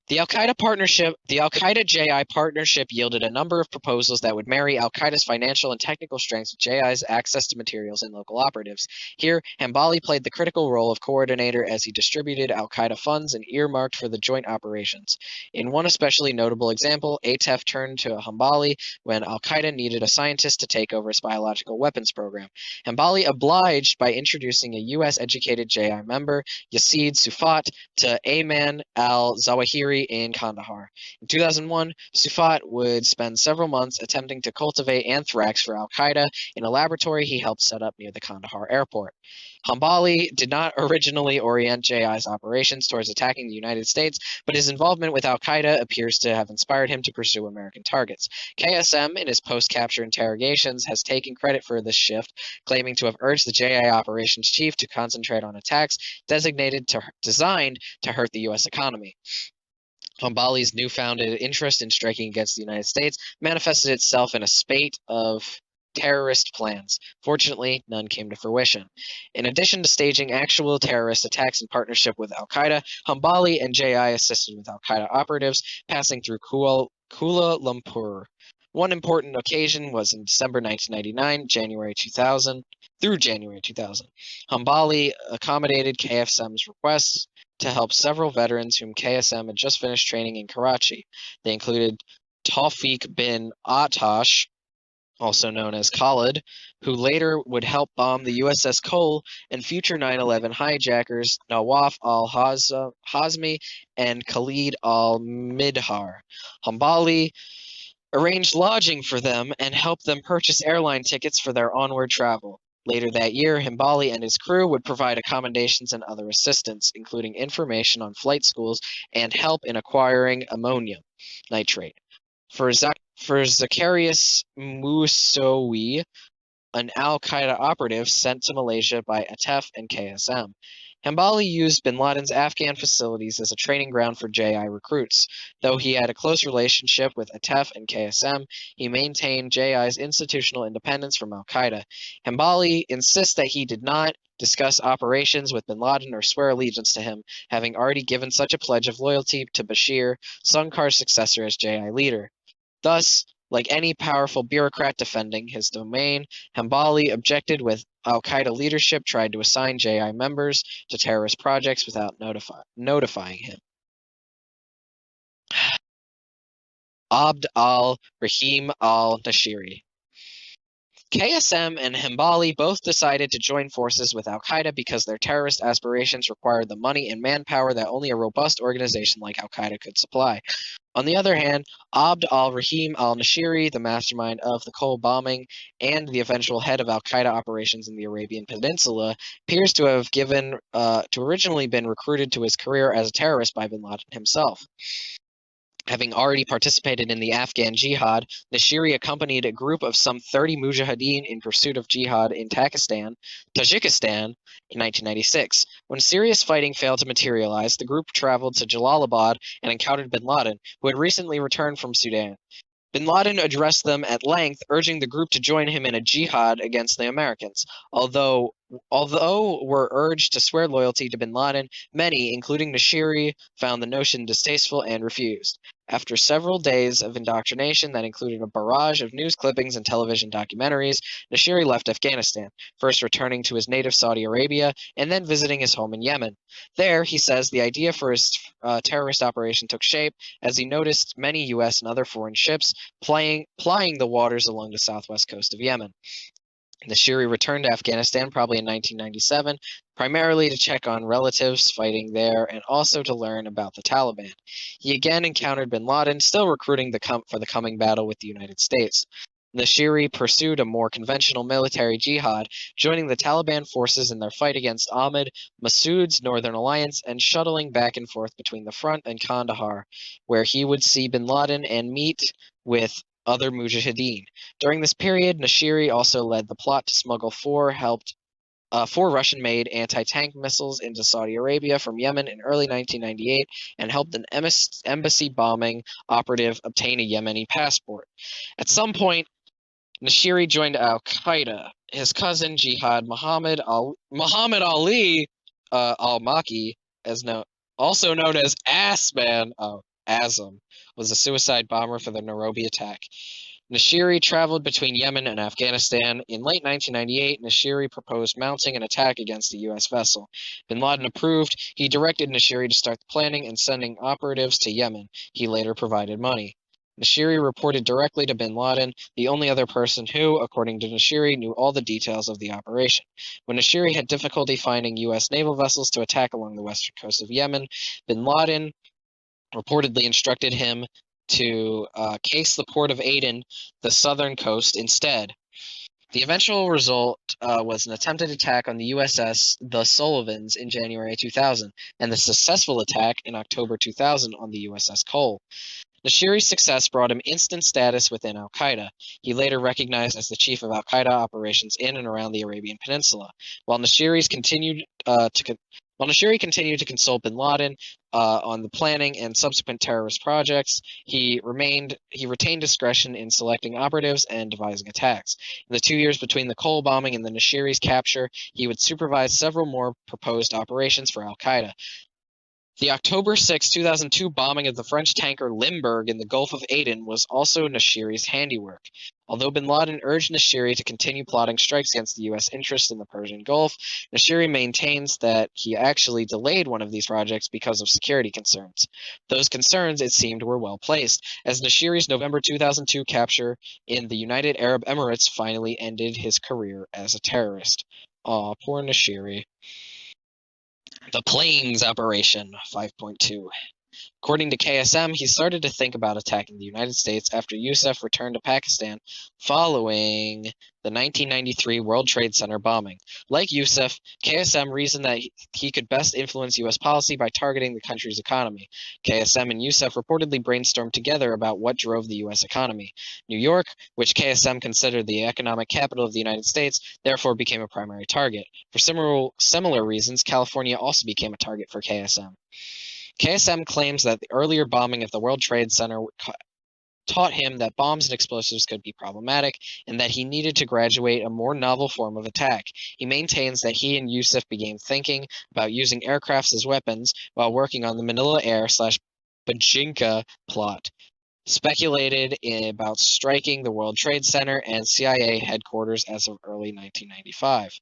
The Al-Qaeda JI partnership yielded a number of proposals that would marry Al-Qaeda's financial and technical strengths with JI's access to materials and local operatives. Here, Hambali played the critical role of coordinator as he distributed Al-Qaeda funds and earmarked for the joint operations. In one especially notable example, ATEF turned to Hambali when Al-Qaeda needed a scientist to take over its biological weapons program. Hambali obliged by introducing a U.S.-educated JI member, Yasid Sufat, to Ayman al-Zawahiri in Kandahar. In 2001, Sufat would spend several months attempting to cultivate anthrax for al-Qaeda in a laboratory he helped set up near the Kandahar airport. Hambali did not originally orient JI's operations towards attacking the United States, but his involvement with al-Qaeda appears to have inspired him to pursue American targets. KSM, in his post-capture interrogations, has taken credit for this shift, claiming to have urged the JI operations chief to concentrate on attacks designed to hurt the U.S. economy. Hambali's newfounded interest in striking against the United States manifested itself in a spate of terrorist plans. Fortunately, none came to fruition. In addition to staging actual terrorist attacks in partnership with al-Qaeda, Hambali and JI assisted with al-Qaeda operatives passing through Kuala Lumpur. One important occasion was in December 1999, through January 2000. Hambali accommodated KSM's requests to help several veterans whom KSM had just finished training in Karachi. They included Tawfiq bin Atash, also known as Khalid, who later would help bomb the USS Cole, and future 9/11 hijackers Nawaf al-Hazmi and Khalid al-Midhar. Hambali arranged lodging for them and helped them purchase airline tickets for their onward travel. Later that year, Hambali and his crew would provide accommodations and other assistance, including information on flight schools and help in acquiring ammonium nitrate. For Zacharias Moussaoui, an al-Qaeda operative sent to Malaysia by ATEF and KSM. Hambali used bin Laden's Afghan facilities as a training ground for JI recruits. Though he had a close relationship with ATEF and KSM, he maintained JI's institutional independence from al-Qaeda. Hambali insists that he did not discuss operations with bin Laden or swear allegiance to him, having already given such a pledge of loyalty to Bashir, Sungkar's successor as JI leader. Thus, like any powerful bureaucrat defending his domain, Hambali objected with al-Qaeda leadership tried to assign JI members to terrorist projects without notifying him. Abd al-Rahim al-Nashiri. KSM and Hambali both decided to join forces with al-Qaeda because their terrorist aspirations required the money and manpower that only a robust organization like al-Qaeda could supply. On the other hand, Abd al-Rahim al-Nashiri, the mastermind of the Cole bombing and the eventual head of al-Qaeda operations in the Arabian Peninsula, appears to have originally been recruited to his career as a terrorist by bin Laden himself. Having already participated in the Afghan jihad, Nashiri accompanied a group of some 30 mujahideen in pursuit of jihad in Tajikistan in 1996. When serious fighting failed to materialize, the group traveled to Jalalabad and encountered bin Laden, who had recently returned from Sudan. Bin Laden addressed them at length, urging the group to join him in a jihad against the Americans. Although were urged to swear loyalty to bin Laden, many, including Nashiri, found the notion distasteful and refused. After several days of indoctrination that included a barrage of news clippings and television documentaries, Nashiri left Afghanistan, first returning to his native Saudi Arabia and then visiting his home in Yemen. There, he says, the idea for his terrorist operation took shape as he noticed many U.S. and other foreign ships plying the waters along the southwest coast of Yemen. Nashiri returned to Afghanistan probably in 1997, primarily to check on relatives fighting there and also to learn about the Taliban. He again encountered bin Laden, still recruiting for the coming battle with the United States. Nashiri pursued a more conventional military jihad, joining the Taliban forces in their fight against Ahmad Massoud's Northern Alliance and shuttling back and forth between the front and Kandahar, where he would see bin Laden and meet with other mujahideen. During this period, Nashiri also led the plot to smuggle four Russian-made anti-tank missiles into Saudi Arabia from Yemen in early 1998 and helped an embassy bombing operative obtain a Yemeni passport. At some point, Nashiri joined al-Qaeda. His cousin Jihad Muhammad Ali al-Maki, also known as Assman, Azam was a suicide bomber for the Nairobi attack. Nashiri traveled between Yemen and Afghanistan. In late 1998, Nashiri proposed mounting an attack against a U.S. vessel. Bin Laden approved. He directed Nashiri to start the planning and sending operatives to Yemen. He later provided money. Nashiri reported directly to bin Laden, the only other person who, according to Nashiri, knew all the details of the operation. When Nashiri had difficulty finding U.S. naval vessels to attack along the western coast of Yemen, bin Laden reportedly instructed him to case the port of Aden, the southern coast, instead. The eventual result was an attempted attack on the USS The Sullivans in January 2000, and the successful attack in October 2000 on the USS Cole. Nashiri's success brought him instant status within al-Qaeda. He later recognized as the chief of al-Qaeda operations in and around the Arabian Peninsula. While Nashiri continued to consult bin Laden on the planning and subsequent terrorist projects, he retained discretion in selecting operatives and devising attacks. In the 2 years between the Cole bombing and the Nashiri's capture, he would supervise several more proposed operations for al-Qaeda. The October 6, 2002 bombing of the French tanker Limburg in the Gulf of Aden was also Nashiri's handiwork. Although bin Laden urged Nashiri to continue plotting strikes against the U.S. interests in the Persian Gulf, Nashiri maintains that he actually delayed one of these projects because of security concerns. Those concerns, it seemed, were well placed, as Nashiri's November 2002 capture in the United Arab Emirates finally ended his career as a terrorist. Aw, poor Nashiri. The Plains Operation 5.2. According to KSM, he started to think about attacking the United States after Yusuf returned to Pakistan following the 1993 World Trade Center bombing. Like Yusuf, KSM reasoned that he could best influence U.S. policy by targeting the country's economy. KSM and Yusuf reportedly brainstormed together about what drove the U.S. economy. New York, which KSM considered the economic capital of the United States, therefore became a primary target. For similar reasons, California also became a target for KSM. KSM claims that the earlier bombing of the World Trade Center taught him that bombs and explosives could be problematic and that he needed to graduate a more novel form of attack. He maintains that he and Yusuf began thinking about using aircrafts as weapons while working on the Manila Air/Bajinka plot, speculated about striking the World Trade Center and CIA headquarters as of early 1995.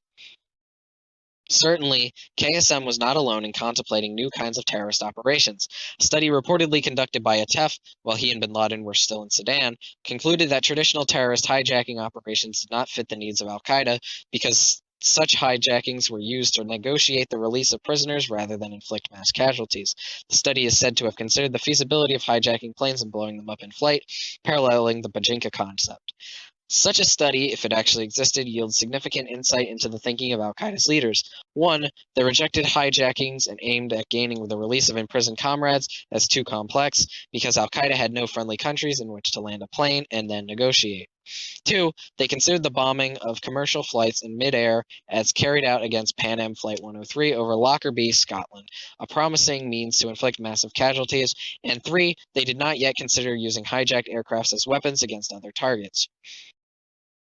Certainly, KSM was not alone in contemplating new kinds of terrorist operations. A study reportedly conducted by Atef, while he and bin Laden were still in Sudan, concluded that traditional terrorist hijacking operations did not fit the needs of al-Qaeda because such hijackings were used to negotiate the release of prisoners rather than inflict mass casualties. The study is said to have considered the feasibility of hijacking planes and blowing them up in flight, paralleling the Bajinka concept. Such a study, if it actually existed, yields significant insight into the thinking of al-Qaeda's leaders. One, they rejected hijackings and aimed at gaining the release of imprisoned comrades as too complex, because al-Qaeda had no friendly countries in which to land a plane and then negotiate. Two, they considered the bombing of commercial flights in midair as carried out against Pan Am Flight 103 over Lockerbie, Scotland, a promising means to inflict massive casualties. And three, they did not yet consider using hijacked aircrafts as weapons against other targets.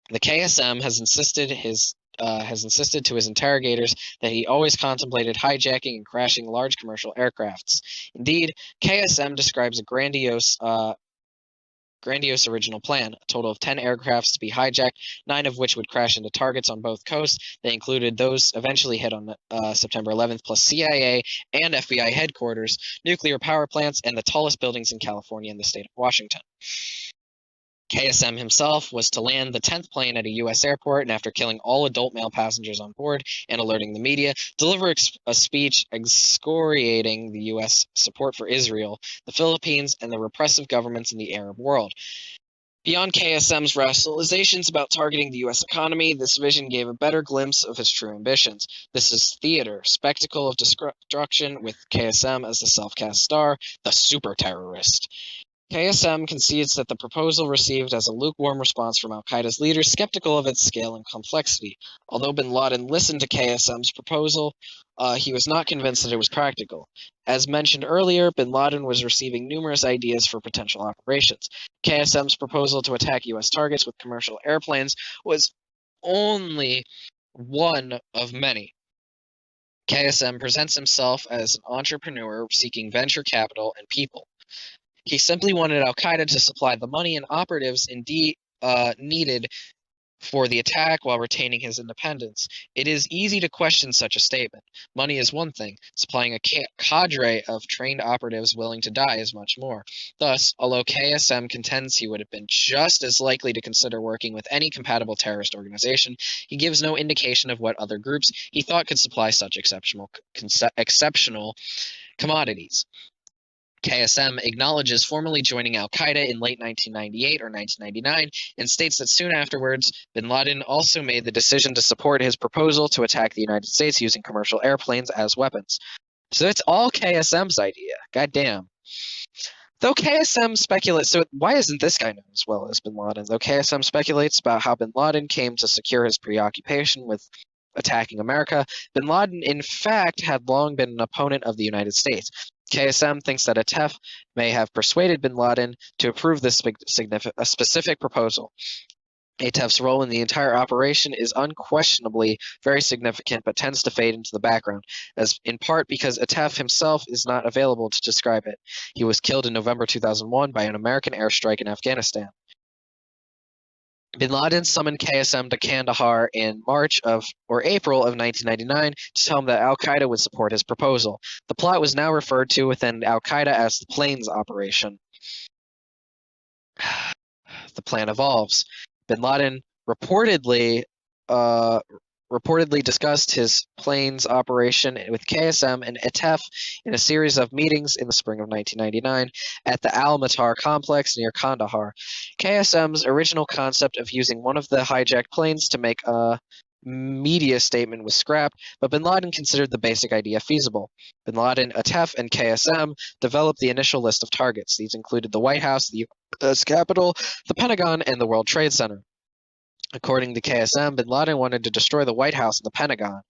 The KSM has insisted to his interrogators that he always contemplated hijacking and crashing large commercial aircrafts. Indeed, KSM describes a grandiose original plan, a total of 10 aircrafts to be hijacked, 9 of which would crash into targets on both coasts. They included those eventually hit on September 11th, plus CIA and FBI headquarters, nuclear power plants, and the tallest buildings in California and the state of Washington. KSM himself was to land the 10th plane at a U.S. airport, and after killing all adult male passengers on board and alerting the media, deliver a speech excoriating the U.S. support for Israel, the Philippines, and the repressive governments in the Arab world. Beyond KSM's rationalizations about targeting the U.S. economy, this vision gave a better glimpse of his true ambitions. This is theater, spectacle of destruction, with KSM as the self-cast star, the super-terrorist. KSM concedes that the proposal received as a lukewarm response from al-Qaeda's leaders, skeptical of its scale and complexity. Although bin Laden listened to KSM's proposal, he was not convinced that it was practical. As mentioned earlier, bin Laden was receiving numerous ideas for potential operations. KSM's proposal to attack U.S. targets with commercial airplanes was only one of many. KSM presents himself as an entrepreneur seeking venture capital and people. He simply wanted al-Qaeda to supply the money and operatives needed for the attack while retaining his independence. It is easy to question such a statement. Money is one thing, supplying a cadre of trained operatives willing to die is much more. Thus, although KSM contends he would have been just as likely to consider working with any compatible terrorist organization, he gives no indication of what other groups he thought could supply such exceptional commodities. KSM acknowledges formally joining al-Qaeda in late 1998 or 1999 and states that soon afterwards, bin Laden also made the decision to support his proposal to attack the United States using commercial airplanes as weapons. So it's all KSM's idea. Goddamn. Though KSM speculates, so why isn't this guy known as well as bin Laden? Though KSM speculates about how bin Laden came to secure his preoccupation with attacking America, bin Laden in fact had long been an opponent of the United States. KSM thinks that Atef may have persuaded bin Laden to approve this specific proposal. Atef's role in the entire operation is unquestionably very significant but tends to fade into the background, as in part because Atef himself is not available to describe it. He was killed in November 2001 by an American airstrike in Afghanistan. Bin Laden summoned KSM to Kandahar in April of 1999 to tell him that al-Qaeda would support his proposal. The plot was now referred to within al-Qaeda as the Plains Operation. The plan evolves. Bin Laden reportedly discussed his planes operation with KSM and Atef in a series of meetings in the spring of 1999 at the Al-Matar complex near Kandahar. KSM's original concept of using one of the hijacked planes to make a media statement was scrapped, but bin Laden considered the basic idea feasible. Bin Laden, Atef, and KSM developed the initial list of targets. These included the White House, the U.S. Capitol, the Pentagon, and the World Trade Center. According to KSM, bin Laden wanted to destroy the White House and the Pentagon.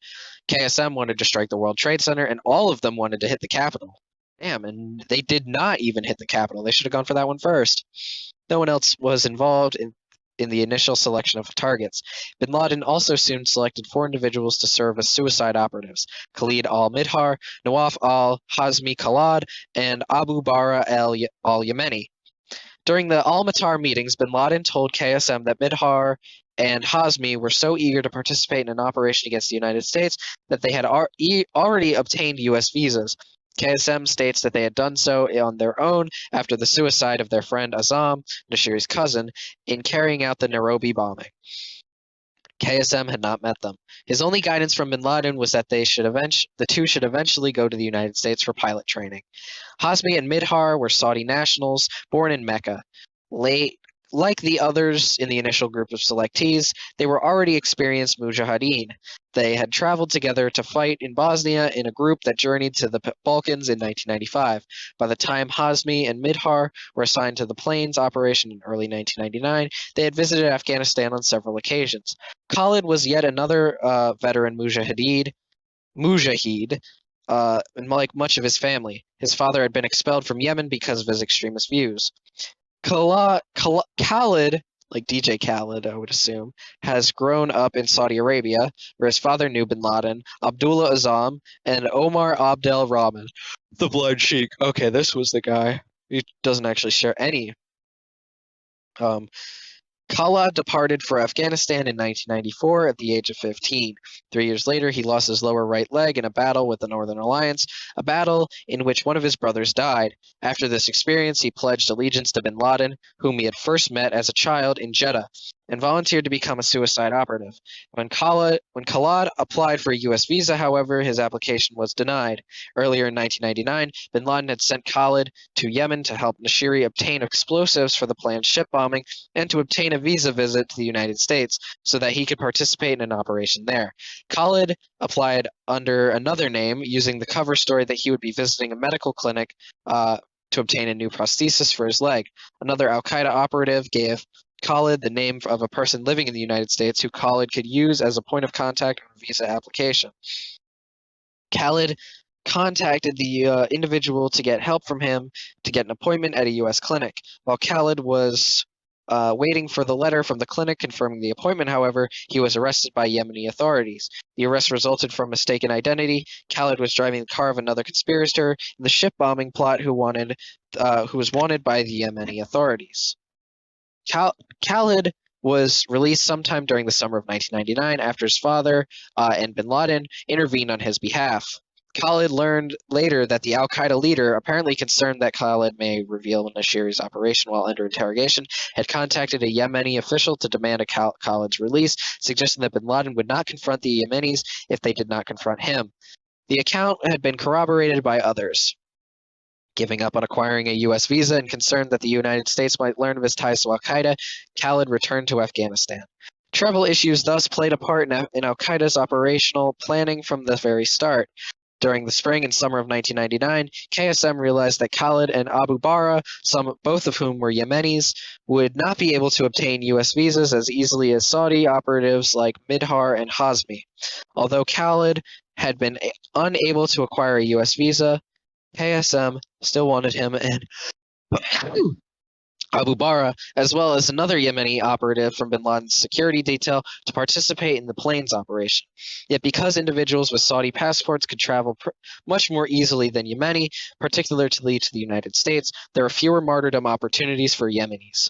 KSM wanted to strike the World Trade Center, and all of them wanted to hit the Capitol. Damn, and they did not even hit the Capitol. They should have gone for that one first. No one else was involved in the initial selection of targets. Bin Laden also soon selected 4 individuals to serve as suicide operatives: Khalid al-Midhar, Nawaf al-Hazmi Khalad, and Abu Bara al-Yemeni. During the Al-Matar meetings, bin Laden told KSM that Midhar and Hazmi were so eager to participate in an operation against the United States that they had already obtained U.S. visas. KSM states that they had done so on their own after the suicide of their friend Azam, Nashiri's cousin, in carrying out the Nairobi bombing. KSM had not met them. His only guidance from bin Laden was that the two should eventually go to the United States for pilot training. Hazmi and Midhar were Saudi nationals born in Mecca. Like the others in the initial group of selectees, they were already experienced mujahideen. They had traveled together to fight in Bosnia in a group that journeyed to the Balkans in 1995. By the time Hazmi and Midhar were assigned to the Plains operation in early 1999, they had visited Afghanistan on several occasions. Khalid was yet another veteran mujahid, and like much of his family. His father had been expelled from Yemen because of his extremist views. Khalid, like DJ Khaled, I would assume, has grown up in Saudi Arabia, where his father knew bin Laden, Abdullah Azam, and Omar Abdel Rahman, the Blood Sheikh. Okay, this was the guy. He doesn't actually share any. Khalid departed for Afghanistan in 1994 at the age of 15. 3 years later, he lost his lower right leg in a battle with the Northern Alliance, a battle in which one of his brothers died. After this experience, he pledged allegiance to bin Laden, whom he had first met as a child in Jeddah, and volunteered to become a suicide operative. When Khalid applied for a U.S. visa, however, his application was denied. Earlier in 1999, bin Laden had sent Khalid to Yemen to help Nashiri obtain explosives for the planned ship bombing and to obtain a visa visit to the United States so that he could participate in an operation there. Khalid applied under another name, using the cover story that he would be visiting a medical clinic to obtain a new prosthesis for his leg. Another al-Qaeda operative gave Khalid the name of a person living in the United States who Khalid could use as a point of contact on a visa application. Khalid contacted the individual to get help from him to get an appointment at a U.S. clinic. While Khalid was Waiting for the letter from the clinic confirming the appointment, however, he was arrested by Yemeni authorities. The arrest resulted from mistaken identity. Khalid was driving the car of another conspirator in the ship bombing plot who was wanted by the Yemeni authorities. Khalid was released sometime during the summer of 1999 after his father and bin Laden intervened on his behalf. Khalid learned later that the al-Qaeda leader, apparently concerned that Khalid may reveal Nashiri's operation while under interrogation, had contacted a Yemeni official to demand Khalid's release, suggesting that bin Laden would not confront the Yemenis if they did not confront him. The account had been corroborated by others. Giving up on acquiring a U.S. visa and concerned that the United States might learn of his ties to al-Qaeda, Khalid returned to Afghanistan. Travel issues thus played a part in al-Qaeda's operational planning from the very start. During the spring and summer of 1999, KSM realized that Khalid and Abu Bara, both of whom were Yemenis, would not be able to obtain U.S. visas as easily as Saudi operatives like Midhar and Hazmi. Although Khalid had been unable to acquire a U.S. visa, KSM still wanted him and Abu Bara, as well as another Yemeni operative from bin Laden's security detail, to participate in the planes operation. Yet because individuals with Saudi passports could travel much more easily than Yemeni, particularly to the United States, there are fewer martyrdom opportunities for Yemenis.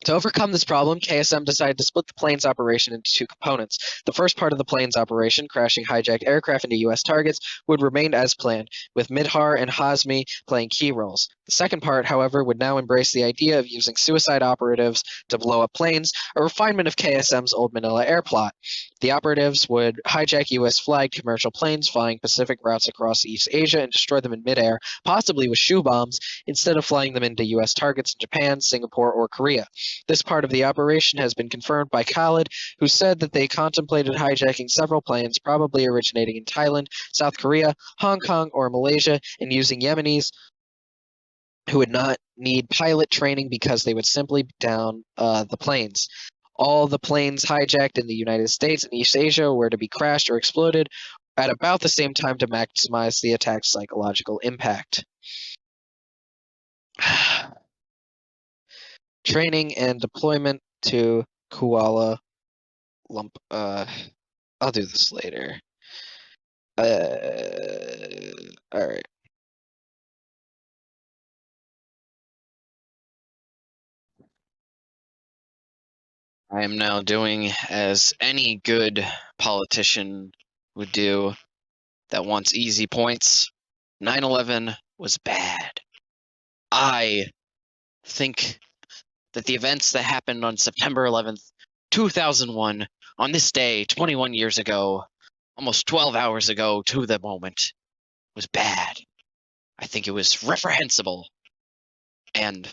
To overcome this problem, KSM decided to split the planes operation into two components. The first part of the planes operation, crashing hijacked aircraft into U.S. targets, would remain as planned, with Midhar and Hazmi playing key roles. The second part, however, would now embrace the idea of using suicide operatives to blow up planes, a refinement of KSM's old Manila air plot. The operatives would hijack U.S.-flagged commercial planes flying Pacific routes across East Asia and destroy them in midair, possibly with shoe bombs, instead of flying them into U.S. targets in Japan, Singapore, or Korea. This part of the operation has been confirmed by Khalid, who said that they contemplated hijacking several planes, probably originating in Thailand, South Korea, Hong Kong, or Malaysia, and using Yemenis who would not need pilot training because they would simply down the planes. All the planes hijacked in the United States and East Asia were to be crashed or exploded at about the same time to maximize the attack's psychological impact. Training and deployment to Kuala Lumpur. I'll do this later. Alright. I am now doing as any good politician would do that wants easy points. 9/11 was bad. I think that the events that happened on September 11th, 2001, on this day, 21 years ago, almost 12 hours ago to the moment, was bad. I think it was reprehensible and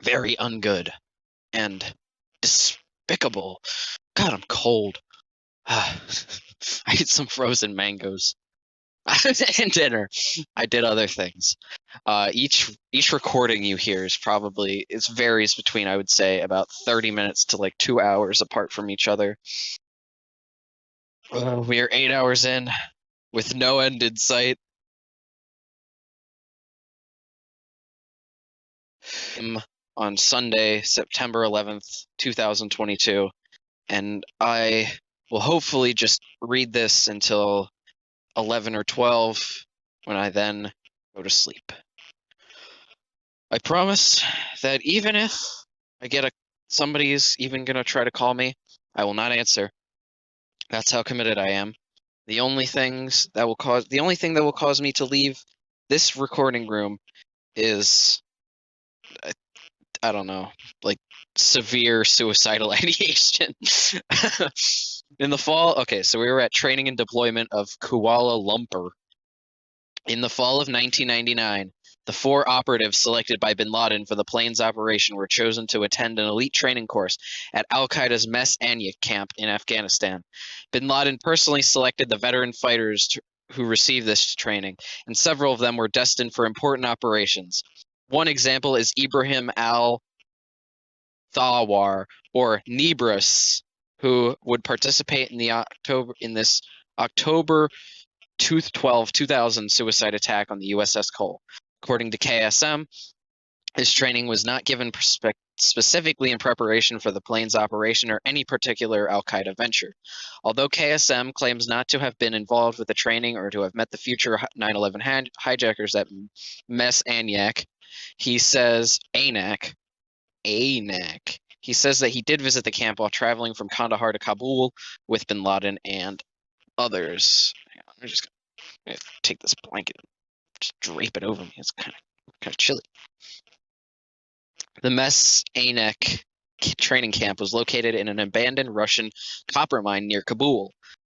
very ungood and despicable. God, I'm cold. I ate some frozen mangoes and dinner. I did other things. Each recording you hear is probably varies between, I would say, about 30 minutes to like 2 hours apart from each other. We are 8 hours in with no end in sight. On Sunday, September 11th, 2022, and I will hopefully just read this until 11 or 12, when I then go to sleep. I promise that even if I get somebody's even gonna try to call me, I will not answer. That's how committed I am. The only thing that will cause me to leave this recording room is, I don't know, like severe suicidal ideation. In the fall, okay, so we were at training and deployment of Kuala Lumpur. In the fall of 1999, the 4 operatives selected by bin Laden for the planes operation were chosen to attend an elite training course at al-Qaeda's Mes Anyik camp in Afghanistan. Bin Laden personally selected the veteran fighters who received this training, and several of them were destined for important operations. One example is Ibrahim al-Thawar, or Nebrus, who would participate in this October 12, 2000 suicide attack on the USS Cole. According to KSM, his training was not given specifically in preparation for the plane's operation or any particular al-Qaeda venture. Although KSM claims not to have been involved with the training or to have met the future 9/11 hijackers at Mess Anak, he says Anak. He says that he did visit the camp while traveling from Kandahar to Kabul with bin Laden and others. Hang on, I'm just gonna take this blanket and just drape it over me. It's kind of chilly. The Mess Anak training camp was located in an abandoned Russian copper mine near Kabul.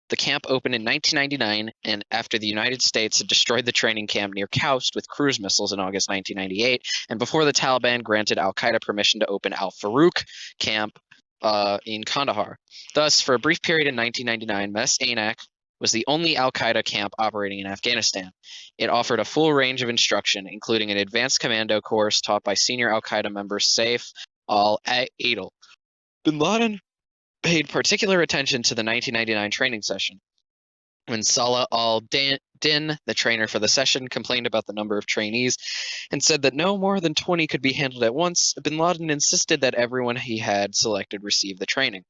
The camp opened in 1999, and after the United States had destroyed the training camp near Koust with cruise missiles in August 1998, and before the Taliban granted al-Qaeda permission to open al-Farouk camp in Kandahar. Thus, for a brief period in 1999, Mess Anak was the only al-Qaeda camp operating in Afghanistan. It offered a full range of instruction, including an advanced commando course taught by senior al-Qaeda member Saif al-Adil. Bin Laden paid particular attention to the 1999 training session. When Salah al-Din, the trainer for the session, complained about the number of trainees and said that no more than 20 could be handled at once, bin Laden insisted that everyone he had selected receive the training.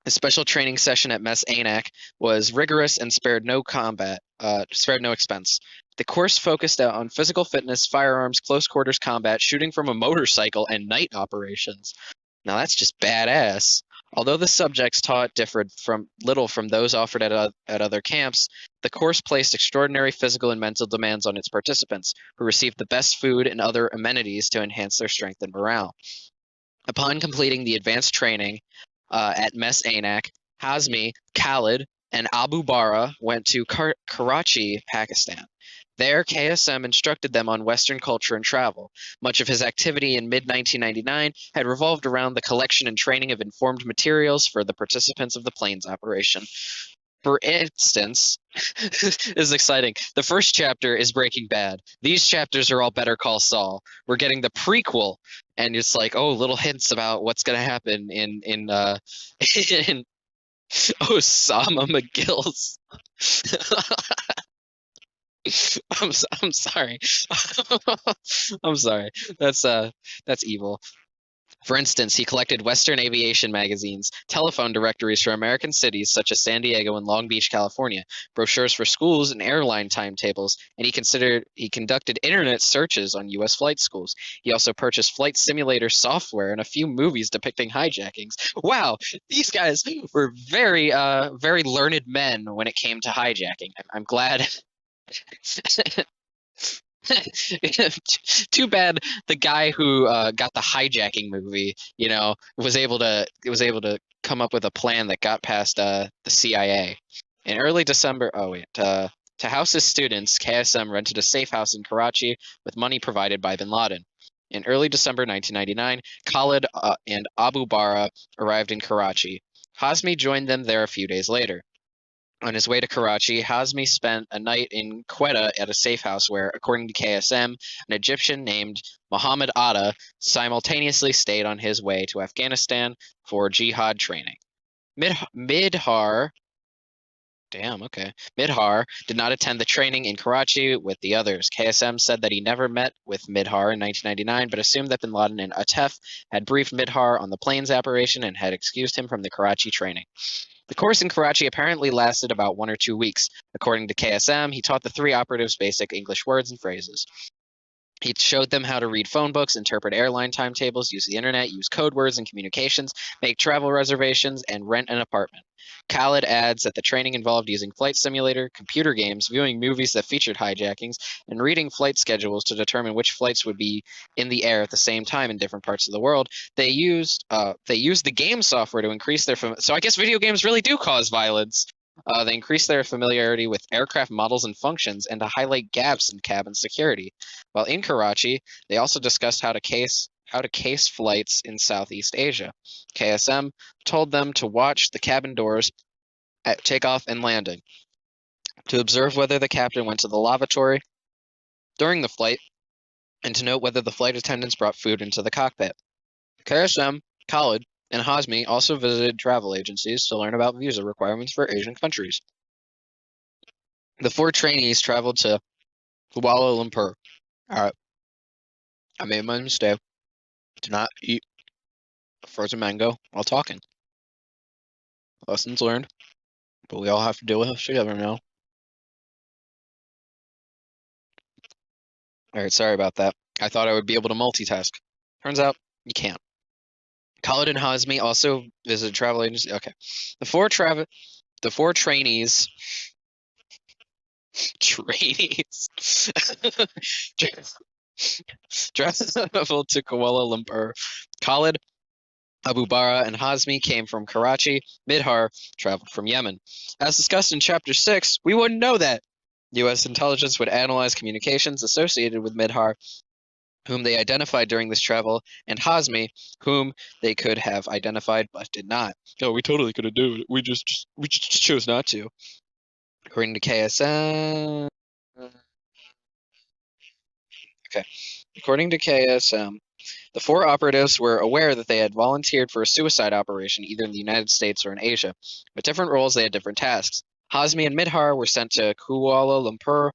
The special training session at Mess Anak was rigorous and spared no expense. The course focused on physical fitness, firearms, close quarters combat, shooting from a motorcycle, and night operations. Now that's just badass. Although the subjects taught differed little from those offered at other camps, the course placed extraordinary physical and mental demands on its participants, who received the best food and other amenities to enhance their strength and morale. Upon completing the advanced training at Mess Anak, Hazmi, Khalid, and Abu Bara went to Karachi, Pakistan. There, KSM instructed them on Western culture and travel. Much of his activity in mid-1999 had revolved around the collection and training of informed materials for the participants of the planes operation. For instance, this is exciting. The first chapter is Breaking Bad. These chapters are all Better Call Saul. We're getting the prequel, and it's like, oh, little hints about what's going to happen in in Osama McGill's. I'm sorry. I'm sorry. That's evil. For instance, he collected Western aviation magazines, telephone directories for American cities such as San Diego and Long Beach, California, brochures for schools and airline timetables, and he conducted internet searches on U.S. flight schools. He also purchased flight simulator software and a few movies depicting hijackings. Wow, these guys were very learned men when it came to hijacking. I'm glad. Too bad the guy who got the hijacking movie, was able to come up with a plan that got past the CIA. In early December, to house his students, KSM rented a safe house in Karachi with money provided by bin Laden. In early December 1999, Khalid and Abu Bara arrived in Karachi. Hazmi joined them there a few days later. On his way to Karachi, Hazmi spent a night in Quetta at a safe house where, according to KSM, an Egyptian named Muhammad Atta simultaneously stayed on his way to Afghanistan for jihad training. Midhar did not attend the training in Karachi with the others. KSM said that he never met with Midhar in 1999, but assumed that bin Laden and Atef had briefed Midhar on the planes operation and had excused him from the Karachi training. The course in Karachi apparently lasted about 1 or 2 weeks. According to KSM, he taught the 3 operatives basic English words and phrases. He showed them how to read phone books, interpret airline timetables, use the internet, use code words and communications, make travel reservations, and rent an apartment. Khalid adds that the training involved using flight simulator, computer games, viewing movies that featured hijackings, and reading flight schedules to determine which flights would be in the air at the same time in different parts of the world. They used the game software to increase their so I guess video games really do cause violence. They increased their familiarity with aircraft models and functions and to highlight gaps in cabin security. While in Karachi, they also discussed how to case flights in Southeast Asia. KSM told them to watch the cabin doors at takeoff and landing, to observe whether the captain went to the lavatory during the flight, and to note whether the flight attendants brought food into the cockpit. KSM, Khalid, and Hazmi also visited travel agencies to learn about visa requirements for Asian countries. The 4 trainees traveled to Kuala Lumpur. All right, I made my mistake. Do not eat frozen mango while talking. Lessons learned, but we all have to deal with it together now. All right, sorry about that. I thought I would be able to multitask. Turns out you can't. Khalid and Hazmi also visited travel agency. Okay, the the four trainees trainees traveled to Kuala Lumpur. Khalid, Abu Bara, and Hazmi came from Karachi. Midhar traveled from Yemen. As discussed in Chapter 6, we wouldn't know that. U.S. intelligence would analyze communications associated with Midhar, whom they identified during this travel, and Hazmi, whom they could have identified but did not. Oh, we totally could have done it. We just chose not to. According to KSM. Okay. According to KSM, the four operatives were aware that they had volunteered for a suicide operation either in the United States or in Asia. With different roles, they had different tasks. Hazmi and Midhar were sent to Kuala Lumpur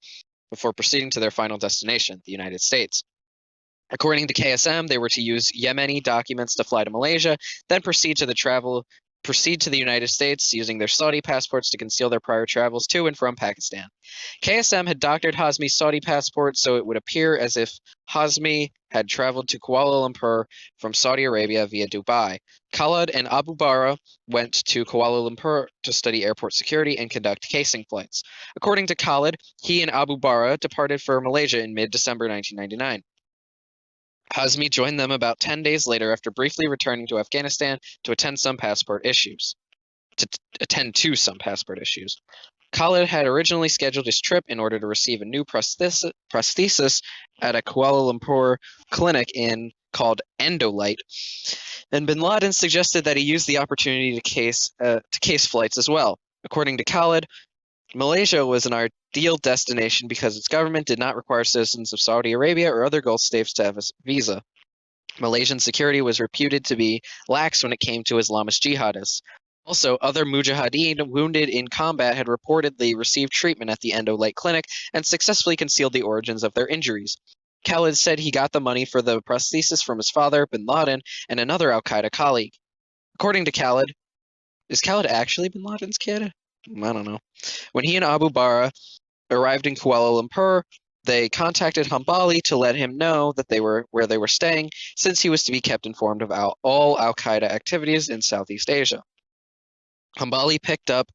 before proceeding to their final destination, the United States. According to KSM, they were to use Yemeni documents to fly to Malaysia, then proceed to the United States using their Saudi passports to conceal their prior travels to and from Pakistan. KSM had doctored Hazmi's Saudi passport so it would appear as if Hazmi had traveled to Kuala Lumpur from Saudi Arabia via Dubai. Khalid and Abu Bara went to Kuala Lumpur to study airport security and conduct casing flights. According to Khalid, he and Abu Bara departed for Malaysia in mid-December 1999. Hazmi joined them about 10 days later after briefly returning to Afghanistan to attend to some passport issues. Khalid had originally scheduled his trip in order to receive a new prosthesis at a Kuala Lumpur clinic called Endolite, and bin Laden suggested that he use the opportunity to case flights as well. According to Khalid, Malaysia was an ideal destination because its government did not require citizens of Saudi Arabia or other Gulf states to have a visa. Malaysian security was reputed to be lax when it came to Islamist jihadists. Also, other mujahideen wounded in combat had reportedly received treatment at the Endolite clinic and successfully concealed the origins of their injuries. Khalid said he got the money for the prosthesis from his father, bin Laden, and another al-Qaeda colleague. According to Khalid, is Khalid actually bin Laden's kid? I don't know. When he and Abu Bara arrived in Kuala Lumpur, they contacted Hambali to let him know that where they were staying, since he was to be kept informed of all al-Qaeda activities in Southeast Asia. Hambali picked up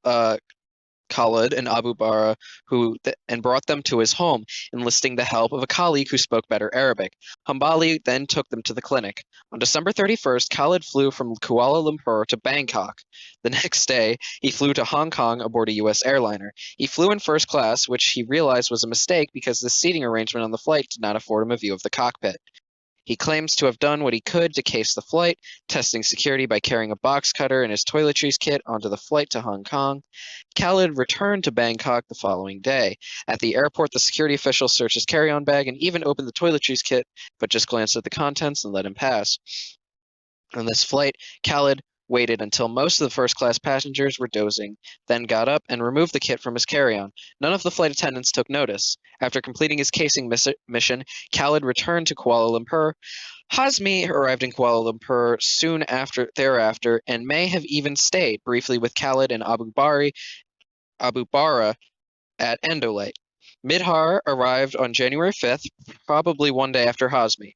Khalid and Abu Bara and brought them to his home, enlisting the help of a colleague who spoke better Arabic. Hambali then took them to the clinic. On December 31st, Khalid flew from Kuala Lumpur to Bangkok. The next day, he flew to Hong Kong aboard a U.S. airliner. He flew in first class, which he realized was a mistake because the seating arrangement on the flight did not afford him a view of the cockpit. He claims to have done what he could to case the flight, testing security by carrying a box cutter and his toiletries kit onto the flight to Hong Kong. Khalid returned to Bangkok the following day. At the airport, the security official searched his carry-on bag and even opened the toiletries kit, but just glanced at the contents and let him pass. On this flight, Khalid waited until most of the first-class passengers were dozing, then got up and removed the kit from his carry-on. None of the flight attendants took notice. After completing his casing mission, Khalid returned to Kuala Lumpur. Hazmi arrived in Kuala Lumpur soon thereafter and may have even stayed briefly with Khalid and Abu Bara at Endolite. Midhar arrived on January 5th, probably one day after Hazmi.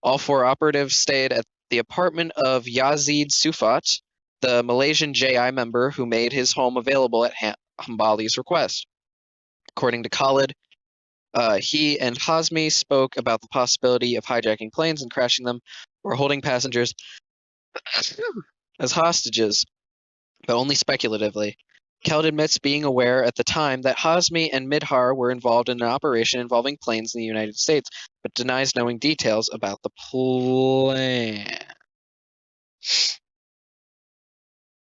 All four operatives stayed at the apartment of Yazid Sufat, the Malaysian JI member who made his home available at Hambali's request. According to Khalid, he and Hazmi spoke about the possibility of hijacking planes and crashing them or holding passengers as hostages, but only speculatively. Khalid admits being aware at the time that Hazmi and Midhar were involved in an operation involving planes in the United States, but denies knowing details about the plan.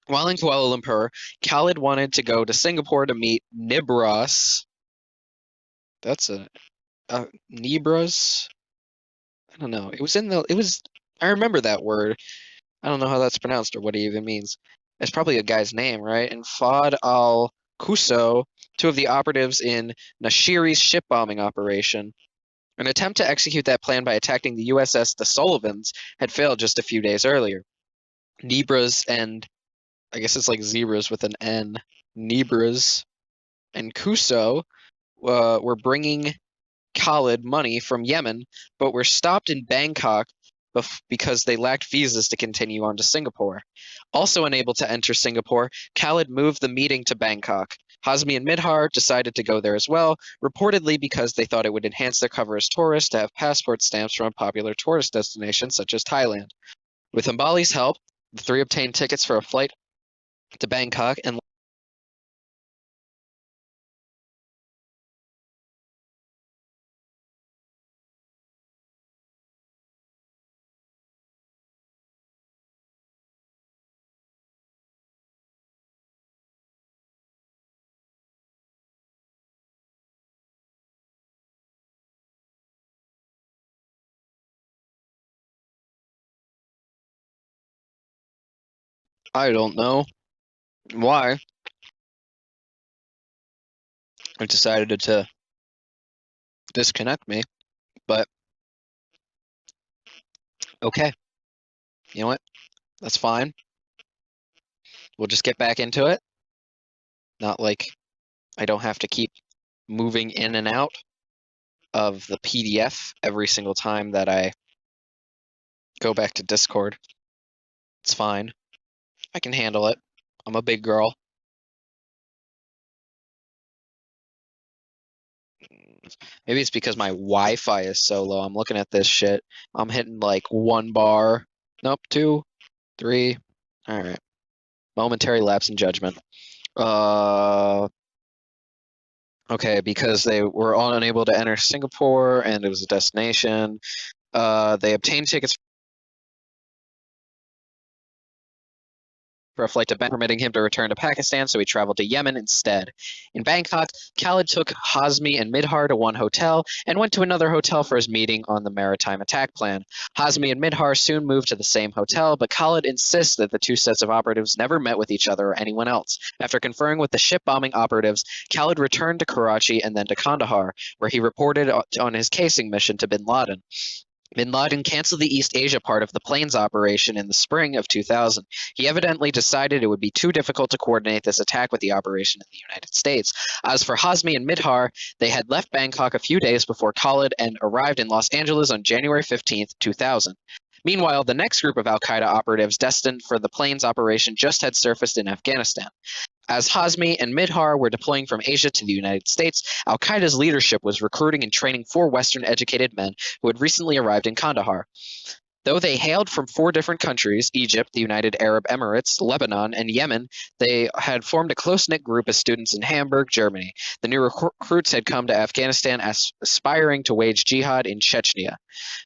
While in Kuala Lumpur, Khalid wanted to go to Singapore to meet Nibras. That's Nibras? I don't know. I remember that word. I don't know how that's pronounced or what it even means. It's probably a guy's name, right? And Fad al-Kuso, two of the operatives in Nashiri's ship bombing operation. An attempt to execute that plan by attacking the USS the Sullivans had failed just a few days earlier. Nebras and I guess it's like zebras with an N. Nebras and Kuso were bringing Khalid money from Yemen, but were stopped in Bangkok because they lacked visas to continue on to Singapore. Also unable to enter Singapore, Khalid moved the meeting to Bangkok. Hazmi and Midhar decided to go there as well, reportedly because they thought it would enhance their cover as tourists to have passport stamps from a popular tourist destination such as Thailand. With Ambali's help, the three obtained tickets for a flight to Bangkok and I don't know why it decided to disconnect me, but okay. You know what? That's fine. We'll just get back into it. Not like I don't have to keep moving in and out of the PDF every single time that I go back to Discord. It's fine. I can handle it. I'm a big girl. Maybe it's because my Wi-Fi is so low. I'm looking at this shit. I'm hitting like 1 bar. Nope, 2, 3. All right. Momentary lapse in judgment. Okay, because they were unable to enter Singapore and it was a destination. They obtained tickets for a flight to Bangkok, permitting him to return to Pakistan, so he traveled to Yemen instead. In Bangkok, Khalid took Hazmi and Midhar to one hotel and went to another hotel for his meeting on the maritime attack plan. Hazmi and Midhar soon moved to the same hotel, but Khalid insists that the two sets of operatives never met with each other or anyone else. After conferring with the ship-bombing operatives, Khalid returned to Karachi and then to Kandahar, where he reported on his casing mission to bin Laden. Bin Laden canceled the East Asia part of the planes operation in the spring of 2000. He evidently decided it would be too difficult to coordinate this attack with the operation in the United States. As for Hazmi and Midhar, they had left Bangkok a few days before Khalid and arrived in Los Angeles on January 15, 2000. Meanwhile, the next group of al-Qaeda operatives destined for the planes operation just had surfaced in Afghanistan. As Hazmi and Midhar were deploying from Asia to the United States, al-Qaeda's leadership was recruiting and training 4 Western-educated men who had recently arrived in Kandahar. Though they hailed from 4 different countries, Egypt, the United Arab Emirates, Lebanon, and Yemen, they had formed a close-knit group as students in Hamburg, Germany. The new recruits had come to Afghanistan aspiring to wage jihad in Chechnya,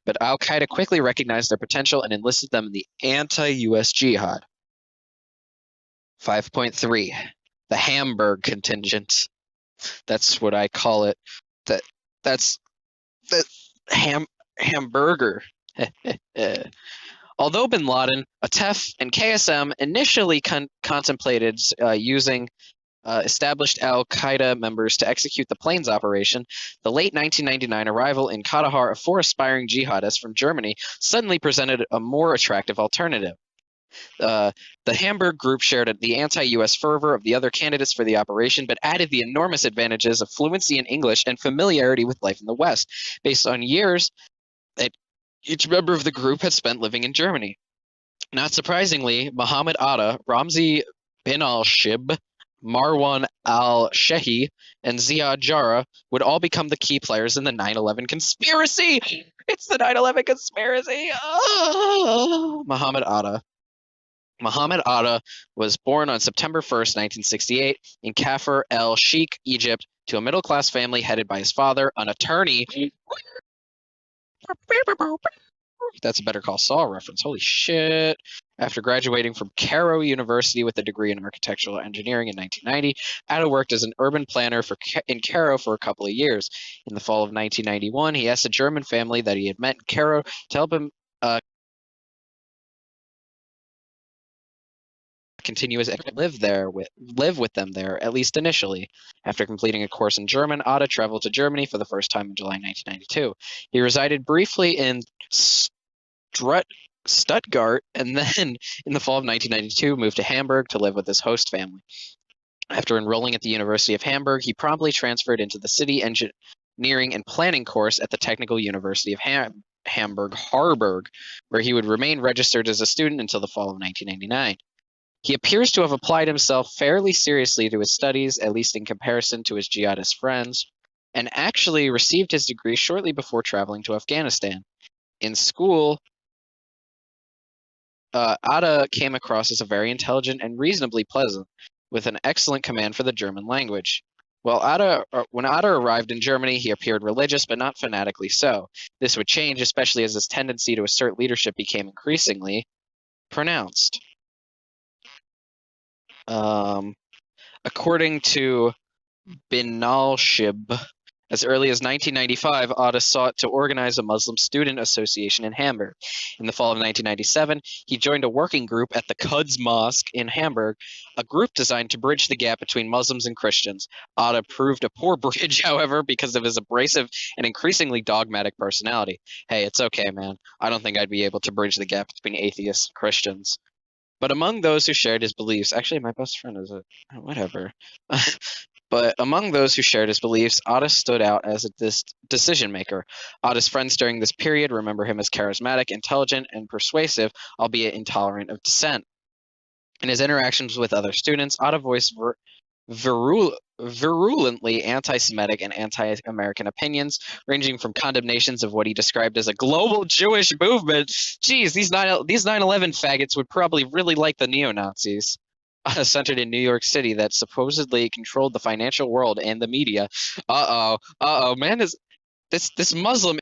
but al-Qaeda quickly recognized their potential and enlisted them in the anti-US jihad. 5.3. The Hamburg contingent. That's what I call it. That's the hamburger. Although bin Laden, Atef, and KSM initially contemplated using established al-Qaeda members to execute the planes operation, the late 1999 arrival in Kandahar of 4 aspiring jihadists from Germany suddenly presented a more attractive alternative. The Hamburg group shared the anti-US fervor of the other candidates for the operation, but added the enormous advantages of fluency in English and familiarity with life in the West, based on years that each member of the group had spent living in Germany. Not surprisingly, Muhammad Atta, Ramzi bin al-Shib, Marwan al-Shehi, and Ziad Jarrah would all become the key players in the 9/11 conspiracy. It's the 9/11 conspiracy. Oh! Muhammad Atta was born on September 1st, 1968, in Kafr el-Sheikh, Egypt, to a middle-class family headed by his father, an attorney. That's a Better Call Saul reference. Holy shit. After graduating from Cairo University with a degree in architectural engineering in 1990, Atta worked as an urban planner in Cairo for a couple of years. In the fall of 1991, he asked a German family that he had met in Cairo to help him continue his live with them there, at least initially. After completing a course in German, Otto traveled to Germany for the first time in July 1992. He resided briefly in Stuttgart, and then in the fall of 1992 moved to Hamburg to live with his host family. After enrolling at the University of Hamburg, he promptly transferred into the city engineering and planning course at the Technical University of Hamburg, Harburg, where he would remain registered as a student until the fall of 1999. He appears to have applied himself fairly seriously to his studies, at least in comparison to his jihadist friends, and actually received his degree shortly before traveling to Afghanistan. In school, Ada came across as a very intelligent and reasonably pleasant, with an excellent command for the German language. When Ada arrived in Germany, he appeared religious, but not fanatically so. This would change, especially as his tendency to assert leadership became increasingly pronounced. According to Binalshib, as early as 1995, Ada sought to organize a Muslim student association in Hamburg. In the fall of 1997, he joined a working group at the Quds Mosque in Hamburg, a group designed to bridge the gap between Muslims and Christians. Ada proved a poor bridge, however, because of his abrasive and increasingly dogmatic personality. Hey, it's okay, man. I don't think I'd be able to bridge the gap between atheists and Christians. But among those who shared his beliefs, actually, my best friend is whatever. But among those who shared his beliefs, Ada stood out as a decision maker. Ada's friends during this period remember him as charismatic, intelligent, and persuasive, albeit intolerant of dissent. In his interactions with other students, Ada voiced virulently anti-Semitic and anti-American opinions, ranging from condemnations of what he described as a global Jewish movement. Geez, these 9/11 faggots would probably really like the neo-Nazis. Centered in New York City that supposedly controlled the financial world and the media. Man, is this Muslim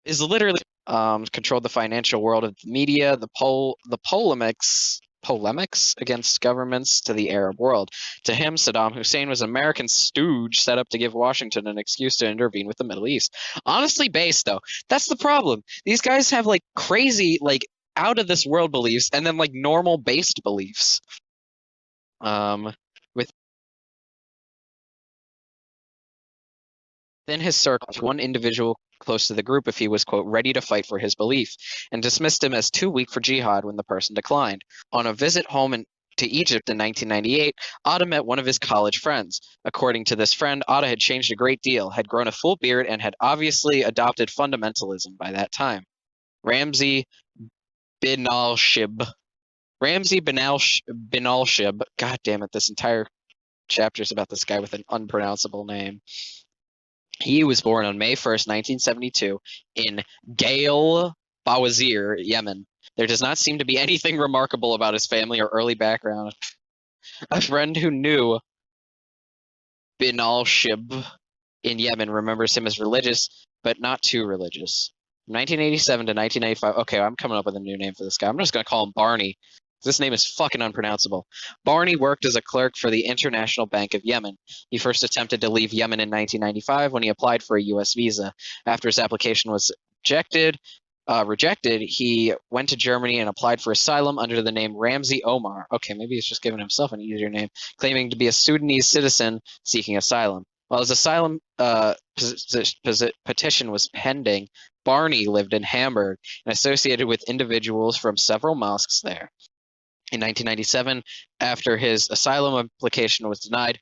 is literally controlled the financial world of the media, the polemics against governments to the Arab world. To him, Saddam Hussein was an American stooge set up to give Washington an excuse to intervene with the Middle East. Honestly based, though. That's the problem. These guys have like crazy, like out of this world beliefs and then like normal based beliefs. Within his circle, one individual close to the group if he was, quote, ready to fight for his belief, and dismissed him as too weak for jihad when the person declined. On a visit home to Egypt in 1998, Ada met one of his college friends. According to this friend, Ada had changed a great deal, had grown a full beard, and had obviously adopted fundamentalism by that time. Ramzi Binalshib. God damn it, this entire chapter is about this guy with an unpronounceable name. He was born on May 1st, 1972, in Gail Bawazir, Yemen. There does not seem to be anything remarkable about his family or early background. A friend who knew Binalshib in Yemen remembers him as religious, but not too religious. From 1987 to 1995. Okay, I'm coming up with a new name for this guy. I'm just going to call him Barney. This name is fucking unpronounceable. Barney worked as a clerk for the International Bank of Yemen. He first attempted to leave Yemen in 1995 when he applied for a U.S. visa. After his application was rejected, he went to Germany and applied for asylum under the name Ramzi Omar. Okay, maybe he's just giving himself an easier name, claiming to be a Sudanese citizen seeking asylum. While his asylum petition was pending, Barney lived in Hamburg and associated with individuals from several mosques there. In 1997, after his asylum application was denied,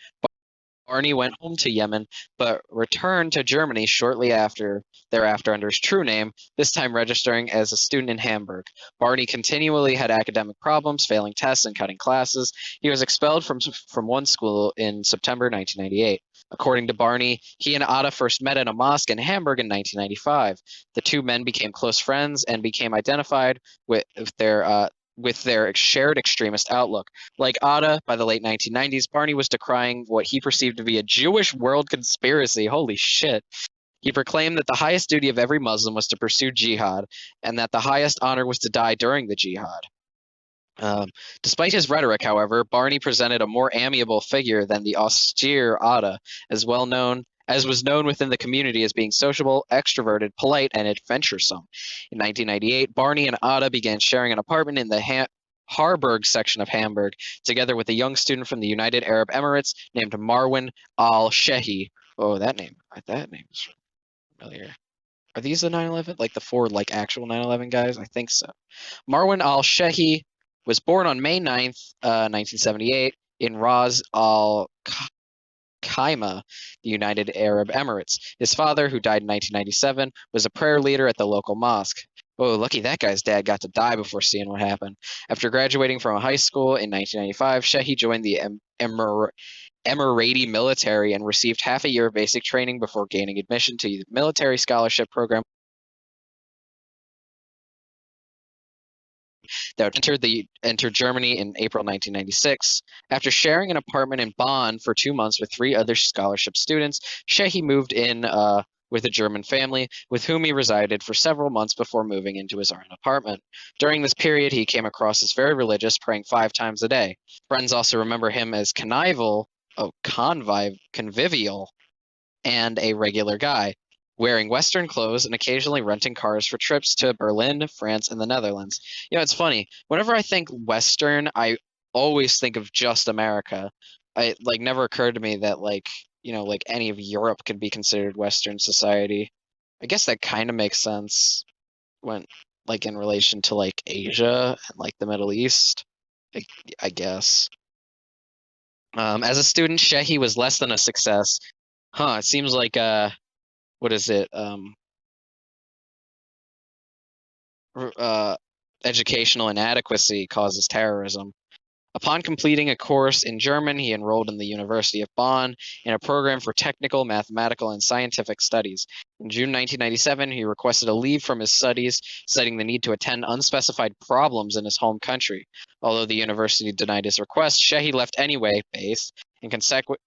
Barney went home to Yemen, but returned to Germany shortly thereafter under his true name, this time registering as a student in Hamburg. Barney continually had academic problems, failing tests and cutting classes. He was expelled from one school in September 1998. According to Barney, he and Ada first met at a mosque in Hamburg in 1995. The two men became close friends and became identified with their shared extremist outlook. Like Ada, by the late 1990s, Barney was decrying what he perceived to be a Jewish world conspiracy. Holy shit. He proclaimed that the highest duty of every Muslim was to pursue jihad, and that the highest honor was to die during the jihad. Despite his rhetoric, however, Barney presented a more amiable figure than the austere Ada, as well known as was known within the community as being sociable, extroverted, polite, and adventuresome. In 1998, Barney and Ada began sharing an apartment in the Harburg section of Hamburg, together with a young student from the United Arab Emirates named Marwan al-Shehi. Oh, that name is familiar. Are these the 9/11? Like the four like actual 9/11 guys? I think so. Marwan al-Shehi was born on May 9th, 1978 in Ras Al Khaimah, the United Arab Emirates. His father, who died in 1997, was a prayer leader at the local mosque. Oh, lucky that guy's dad got to die before seeing what happened. After graduating from high school in 1995, Shehi joined the Emirati military and received half a year of basic training before gaining admission to the military scholarship program that entered Germany in April 1996. After sharing an apartment in Bonn for 2 months with three other scholarship students, Shehi moved in with a German family with whom he resided for several months before moving into his own apartment. During this period, he came across as very religious, praying 5 times a day. Friends also remember him as convivial, and a regular guy, wearing Western clothes and occasionally renting cars for trips to Berlin, France, and the Netherlands. It's funny. Whenever I think Western, I always think of just America. It like never occurred to me that like any of Europe could be considered Western society. I guess that kind of makes sense when like in relation to like Asia and like the Middle East. I, I guess. As a student, Shehi was less than a success. It seems like what is it? Uh, Educational inadequacy causes terrorism. Upon completing a course in German, he enrolled in the University of Bonn in a program for technical, mathematical, and scientific studies. In June 1997, he requested a leave from his studies, citing the need to attend unspecified problems in his home country. Although the university denied his request, Shehi left anyway, base,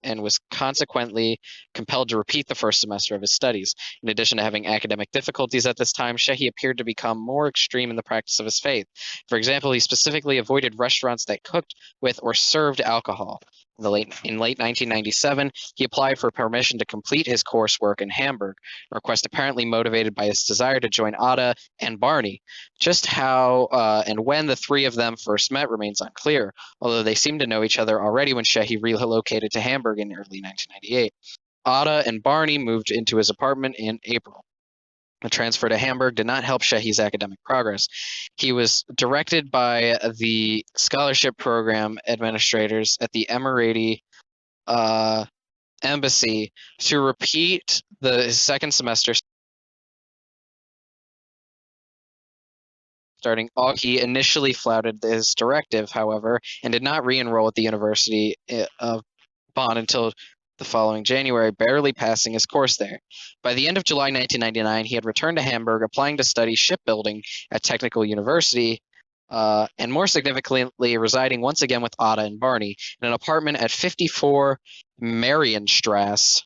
and was consequently compelled to repeat the first semester of his studies. In addition to having academic difficulties at this time, Shehi appeared to become more extreme in the practice of his faith. For example, he specifically avoided restaurants that cooked with or served alcohol. In late 1997, he applied for permission to complete his coursework in Hamburg, a request apparently motivated by his desire to join Ada and Barney. Just how and when the three of them first met remains unclear, although they seemed to know each other already when Shehi relocated to Hamburg in early 1998. Ada and Barney moved into his apartment in April. The transfer to Hamburg did not help Shehi's academic progress. He was directed by the scholarship program administrators at the Emirati embassy to repeat the second semester starting August. He initially flouted his directive, however, and did not re-enroll at the University of Bonn until the following January, barely passing his course there. By the end of July 1999, he had returned to Hamburg, applying to study shipbuilding at Technical University, and more significantly, residing once again with Ada and Barney in an apartment at 54 Marienstrasse.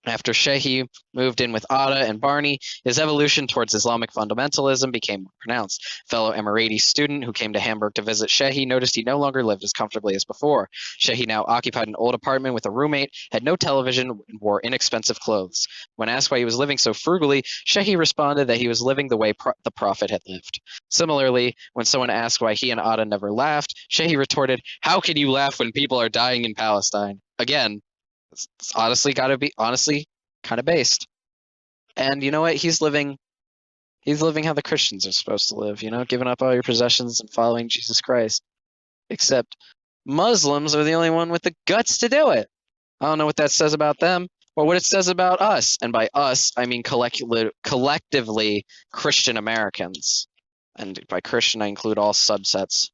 After Shehi moved in with Ada and Barney, his evolution towards Islamic fundamentalism became more pronounced. Fellow Emirati student who came to Hamburg to visit Shehi noticed he no longer lived as comfortably as before. Shehi now occupied an old apartment with a roommate, had no television, and wore inexpensive clothes. When asked why he was living so frugally, Shehi responded that he was living the way the Prophet had lived. Similarly, when someone asked why he and Ada never laughed, Shehi retorted, "How can you laugh when people are dying in Palestine?" Again, it's honestly got to be kind of based. And you know what? He's living how the Christians are supposed to live, giving up all your possessions and following Jesus Christ. Except Muslims are the only one with the guts to do it. I don't know what that says about them or what it says about us. And by us, I mean collectively Christian Americans. And by Christian, I include all subsets.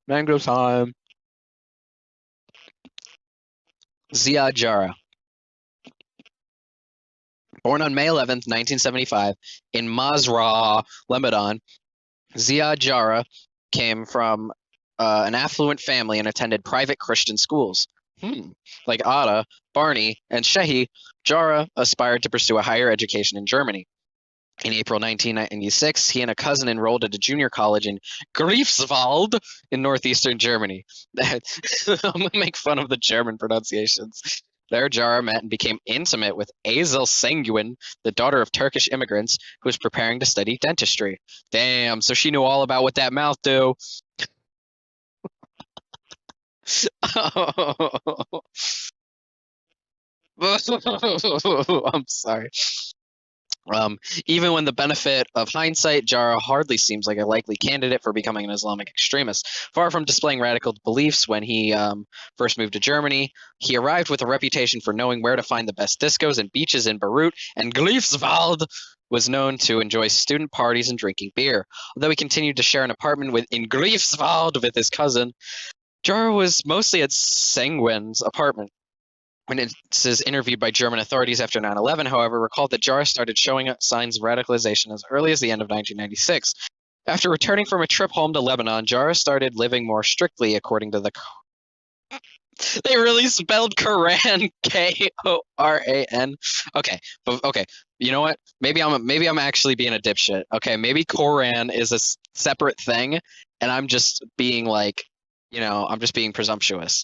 Mango time. Ziad Jarrah. Born on May 11th, 1975, in Masra, Lebanon, Ziad Jarrah came from an affluent family and attended private Christian schools. Like Ada, Barney, and Shehi, Jarrah aspired to pursue a higher education in Germany. In April 1996, he and a cousin enrolled at a junior college in Greifswald in northeastern Germany. I'm going to make fun of the German pronunciations. There, Jara met and became intimate with Azel Senguin, the daughter of Turkish immigrants who was preparing to study dentistry. Damn, so she knew all about what that mouth do. I'm sorry. Even when the benefit of hindsight, Jara hardly seems like a likely candidate for becoming an Islamic extremist. Far from displaying radical beliefs when he first moved to Germany, he arrived with a reputation for knowing where to find the best discos and beaches in Beirut, and Greifswald was known to enjoy student parties and drinking beer. Although he continued to share an apartment in Greifswald with his cousin, Jara was mostly at Senguin's apartment. Witnesses interviewed by German authorities after 9/11, however, recalled that Jara started showing signs of radicalization as early as the end of 1996. After returning from a trip home to Lebanon, Jara started living more strictly according to the. They really spelled Koran Koran. Okay, okay. You know what? Maybe I'm actually being a dipshit. Okay, maybe Koran is a separate thing, and I'm just being like, I'm just being presumptuous.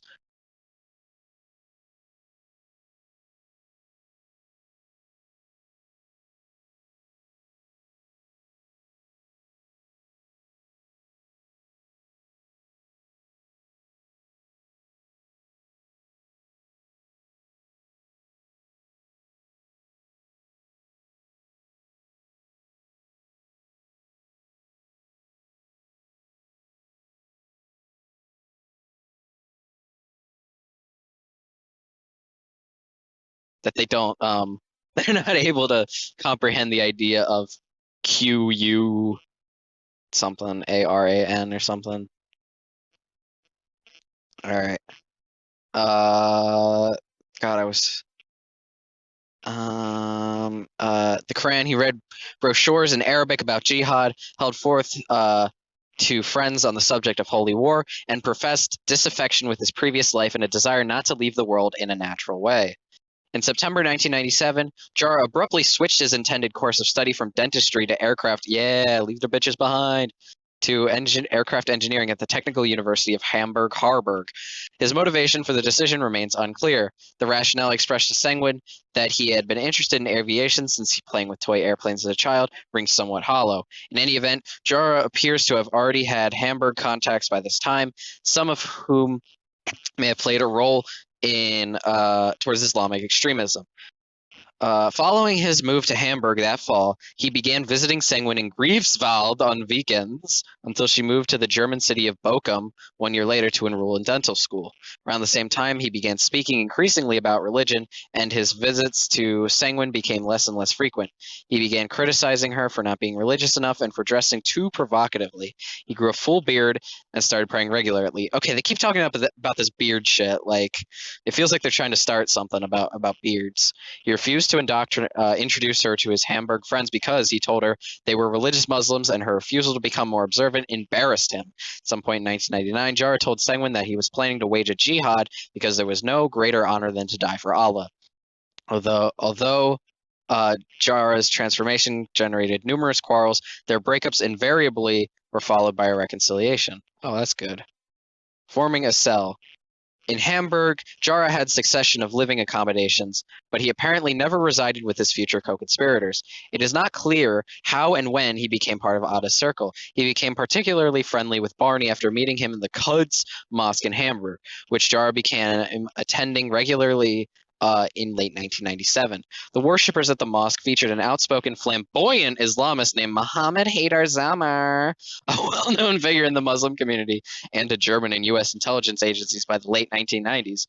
That they don't they're not able to comprehend the idea of QU something ARAN or something. All right. God, I was the Quran. He read brochures in Arabic about jihad, held forth to friends on the subject of holy war, and professed disaffection with his previous life and a desire not to leave the world in a natural way. In September 1997, Jara abruptly switched his intended course of study from dentistry to aircraft, yeah, leave the bitches behind, to aircraft engineering at the Technical University of Hamburg-Harburg. His motivation for the decision remains unclear. The rationale expressed to Senguin that he had been interested in aviation since playing with toy airplanes as a child rings somewhat hollow. In any event, Jara appears to have already had Hamburg contacts by this time, some of whom may have played a role in towards Islamic extremism. Following his move to Hamburg that fall, he began visiting Senguin in Greifswald on weekends until she moved to the German city of Bochum 1 year later to enroll in dental school. Around the same time, he began speaking increasingly about religion, and his visits to Senguin became less and less frequent. He began criticizing her for not being religious enough and for dressing too provocatively. He grew a full beard and started praying regularly. Okay, they keep talking about this beard shit. Like, it feels like they're trying to start something about beards. He refused to introduce her to his Hamburg friends because he told her they were religious Muslims, and her refusal to become more observant embarrassed him. At some point in 1999, Jara told Senguin that he was planning to wage a jihad because there was no greater honor than to die for Allah. Although Jara's transformation generated numerous quarrels, their breakups invariably were followed by a reconciliation. Oh, that's good. Forming a cell. In Hamburg, Jara had succession of living accommodations, but he apparently never resided with his future co-conspirators. It is not clear how and when he became part of Ada's circle. He became particularly friendly with Barney after meeting him in the Quds Mosque in Hamburg, which Jara began attending regularly in late 1997. The worshippers at the mosque featured an outspoken, flamboyant Islamist named Mohammed Haidar Zamar, a well-known figure in the Muslim community and to German and U.S. intelligence agencies by the late 1990s.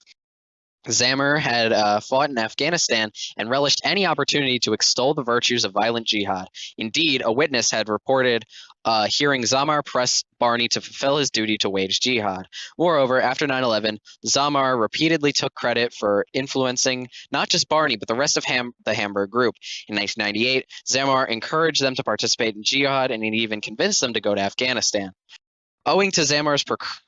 Zamir had fought in Afghanistan and relished any opportunity to extol the virtues of violent jihad. Indeed, a witness had reported hearing Zamar press Barney to fulfill his duty to wage jihad. Moreover, after 9/11, Zamar repeatedly took credit for influencing not just Barney, but the rest of the Hamburg group. In 1998, Zamar encouraged them to participate in jihad, and he even convinced them to go to Afghanistan. Owing to Zamar's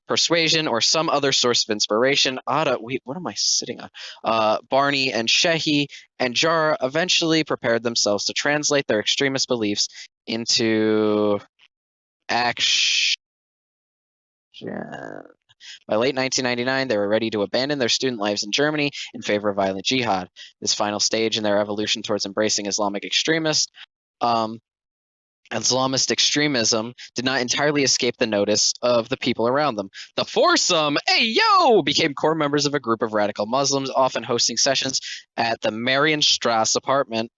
persuasion or some other source of inspiration, wait, what am I sitting on? Barney and Shehi and Jara eventually prepared themselves to translate their extremist beliefs into action. By late 1999, they were ready to abandon their student lives in Germany in favor of violent jihad. This final stage in their evolution towards embracing Islamic Islamist extremism did not entirely escape the notice of the people around them. The foursome, hey yo, became core members of a group of radical Muslims, often hosting sessions at the Marienstrasse apartment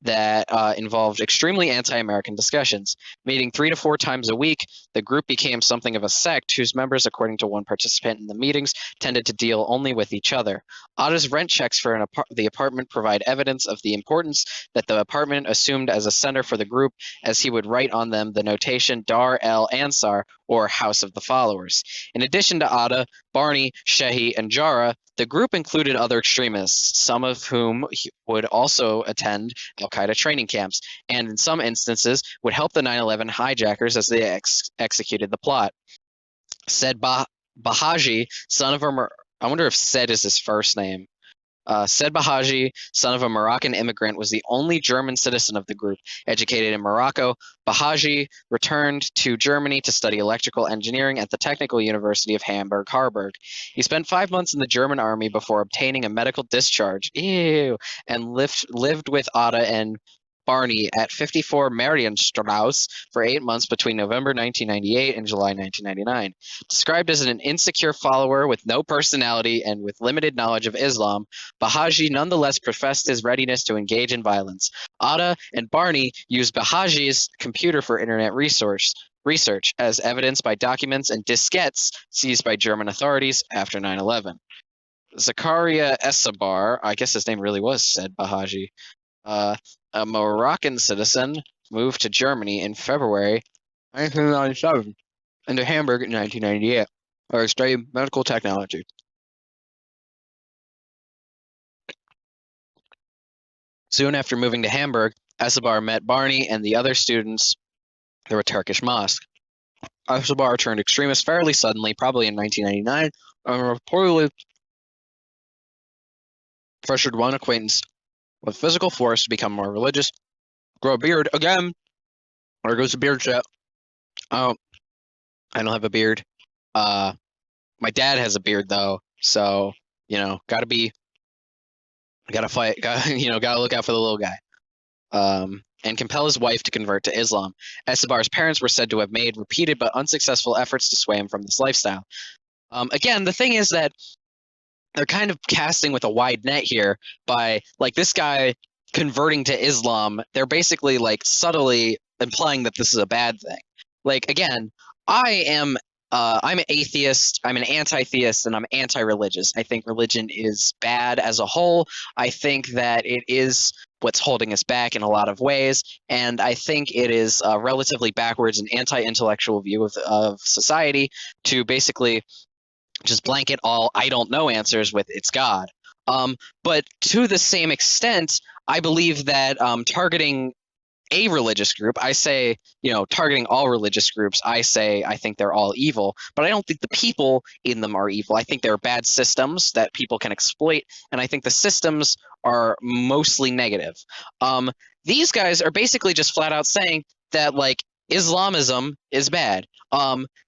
that involved extremely anti-American discussions. Meeting 3 to 4 times a week, the group became something of a sect whose members, according to one participant in the meetings, tended to deal only with each other. Atta's rent checks for the apartment provide evidence of the importance that the apartment assumed as a center for the group, as he would write on them the notation Dar el Ansar, or House of the Followers. In addition to Atta, Barney, Shehi, and Jara, the group included other extremists, some of whom would also attend al-Qaeda training camps, and in some instances would help the 9/11 hijackers as they executed the plot. Said Bahaji, son of I wonder if Said is his first name. Said Bahaji, son of a Moroccan immigrant, was the only German citizen of the group. Educated in Morocco, Bahaji returned to Germany to study electrical engineering at the Technical University of Hamburg-Harburg. He spent 5 months in the German army before obtaining a medical discharge, and lived with Atta and Barney at 54 Marienstrasse for 8 months between November 1998 and July 1999. Described as an insecure follower with no personality and with limited knowledge of Islam, Bahaji nonetheless professed his readiness to engage in violence. Atta and Barney used Bahaji's computer for internet research, as evidenced by documents and diskettes seized by German authorities after 9/11. Zakaria Essabar, I guess his name really was Said Bahaji, a Moroccan citizen, moved to Germany in February 1997 and to Hamburg in 1998, where he studied medical technology. Soon after moving to Hamburg, Essabar met Barney and the other students through a Turkish mosque. Essabar turned extremist fairly suddenly, probably in 1999, and reportedly pressured one acquaintance with physical force to become more religious, grow a beard again. There goes the beard chat. I don't have a beard. My dad has a beard though, so gotta fight. Gotta look out for the little guy. And compel his wife to convert to Islam. Essabar's parents were said to have made repeated but unsuccessful efforts to sway him from this lifestyle. Again, the thing is that they're kind of casting with a wide net here by this guy converting to Islam. They're basically subtly implying that this is a bad thing. Again, I'm an atheist, I'm an anti-theist, and I'm anti-religious. I think religion is bad as a whole. I think that it is what's holding us back in a lot of ways, and I think it is a relatively backwards and anti-intellectual view of society to basically just blanket all I don't know answers with it's God. But to the same extent, I believe that targeting a religious group, I say, targeting all religious groups, I think they're all evil, but I don't think the people in them are evil. I think they're bad systems that people can exploit, and I think the systems are mostly negative. These guys are basically just flat out saying that Islamism is bad.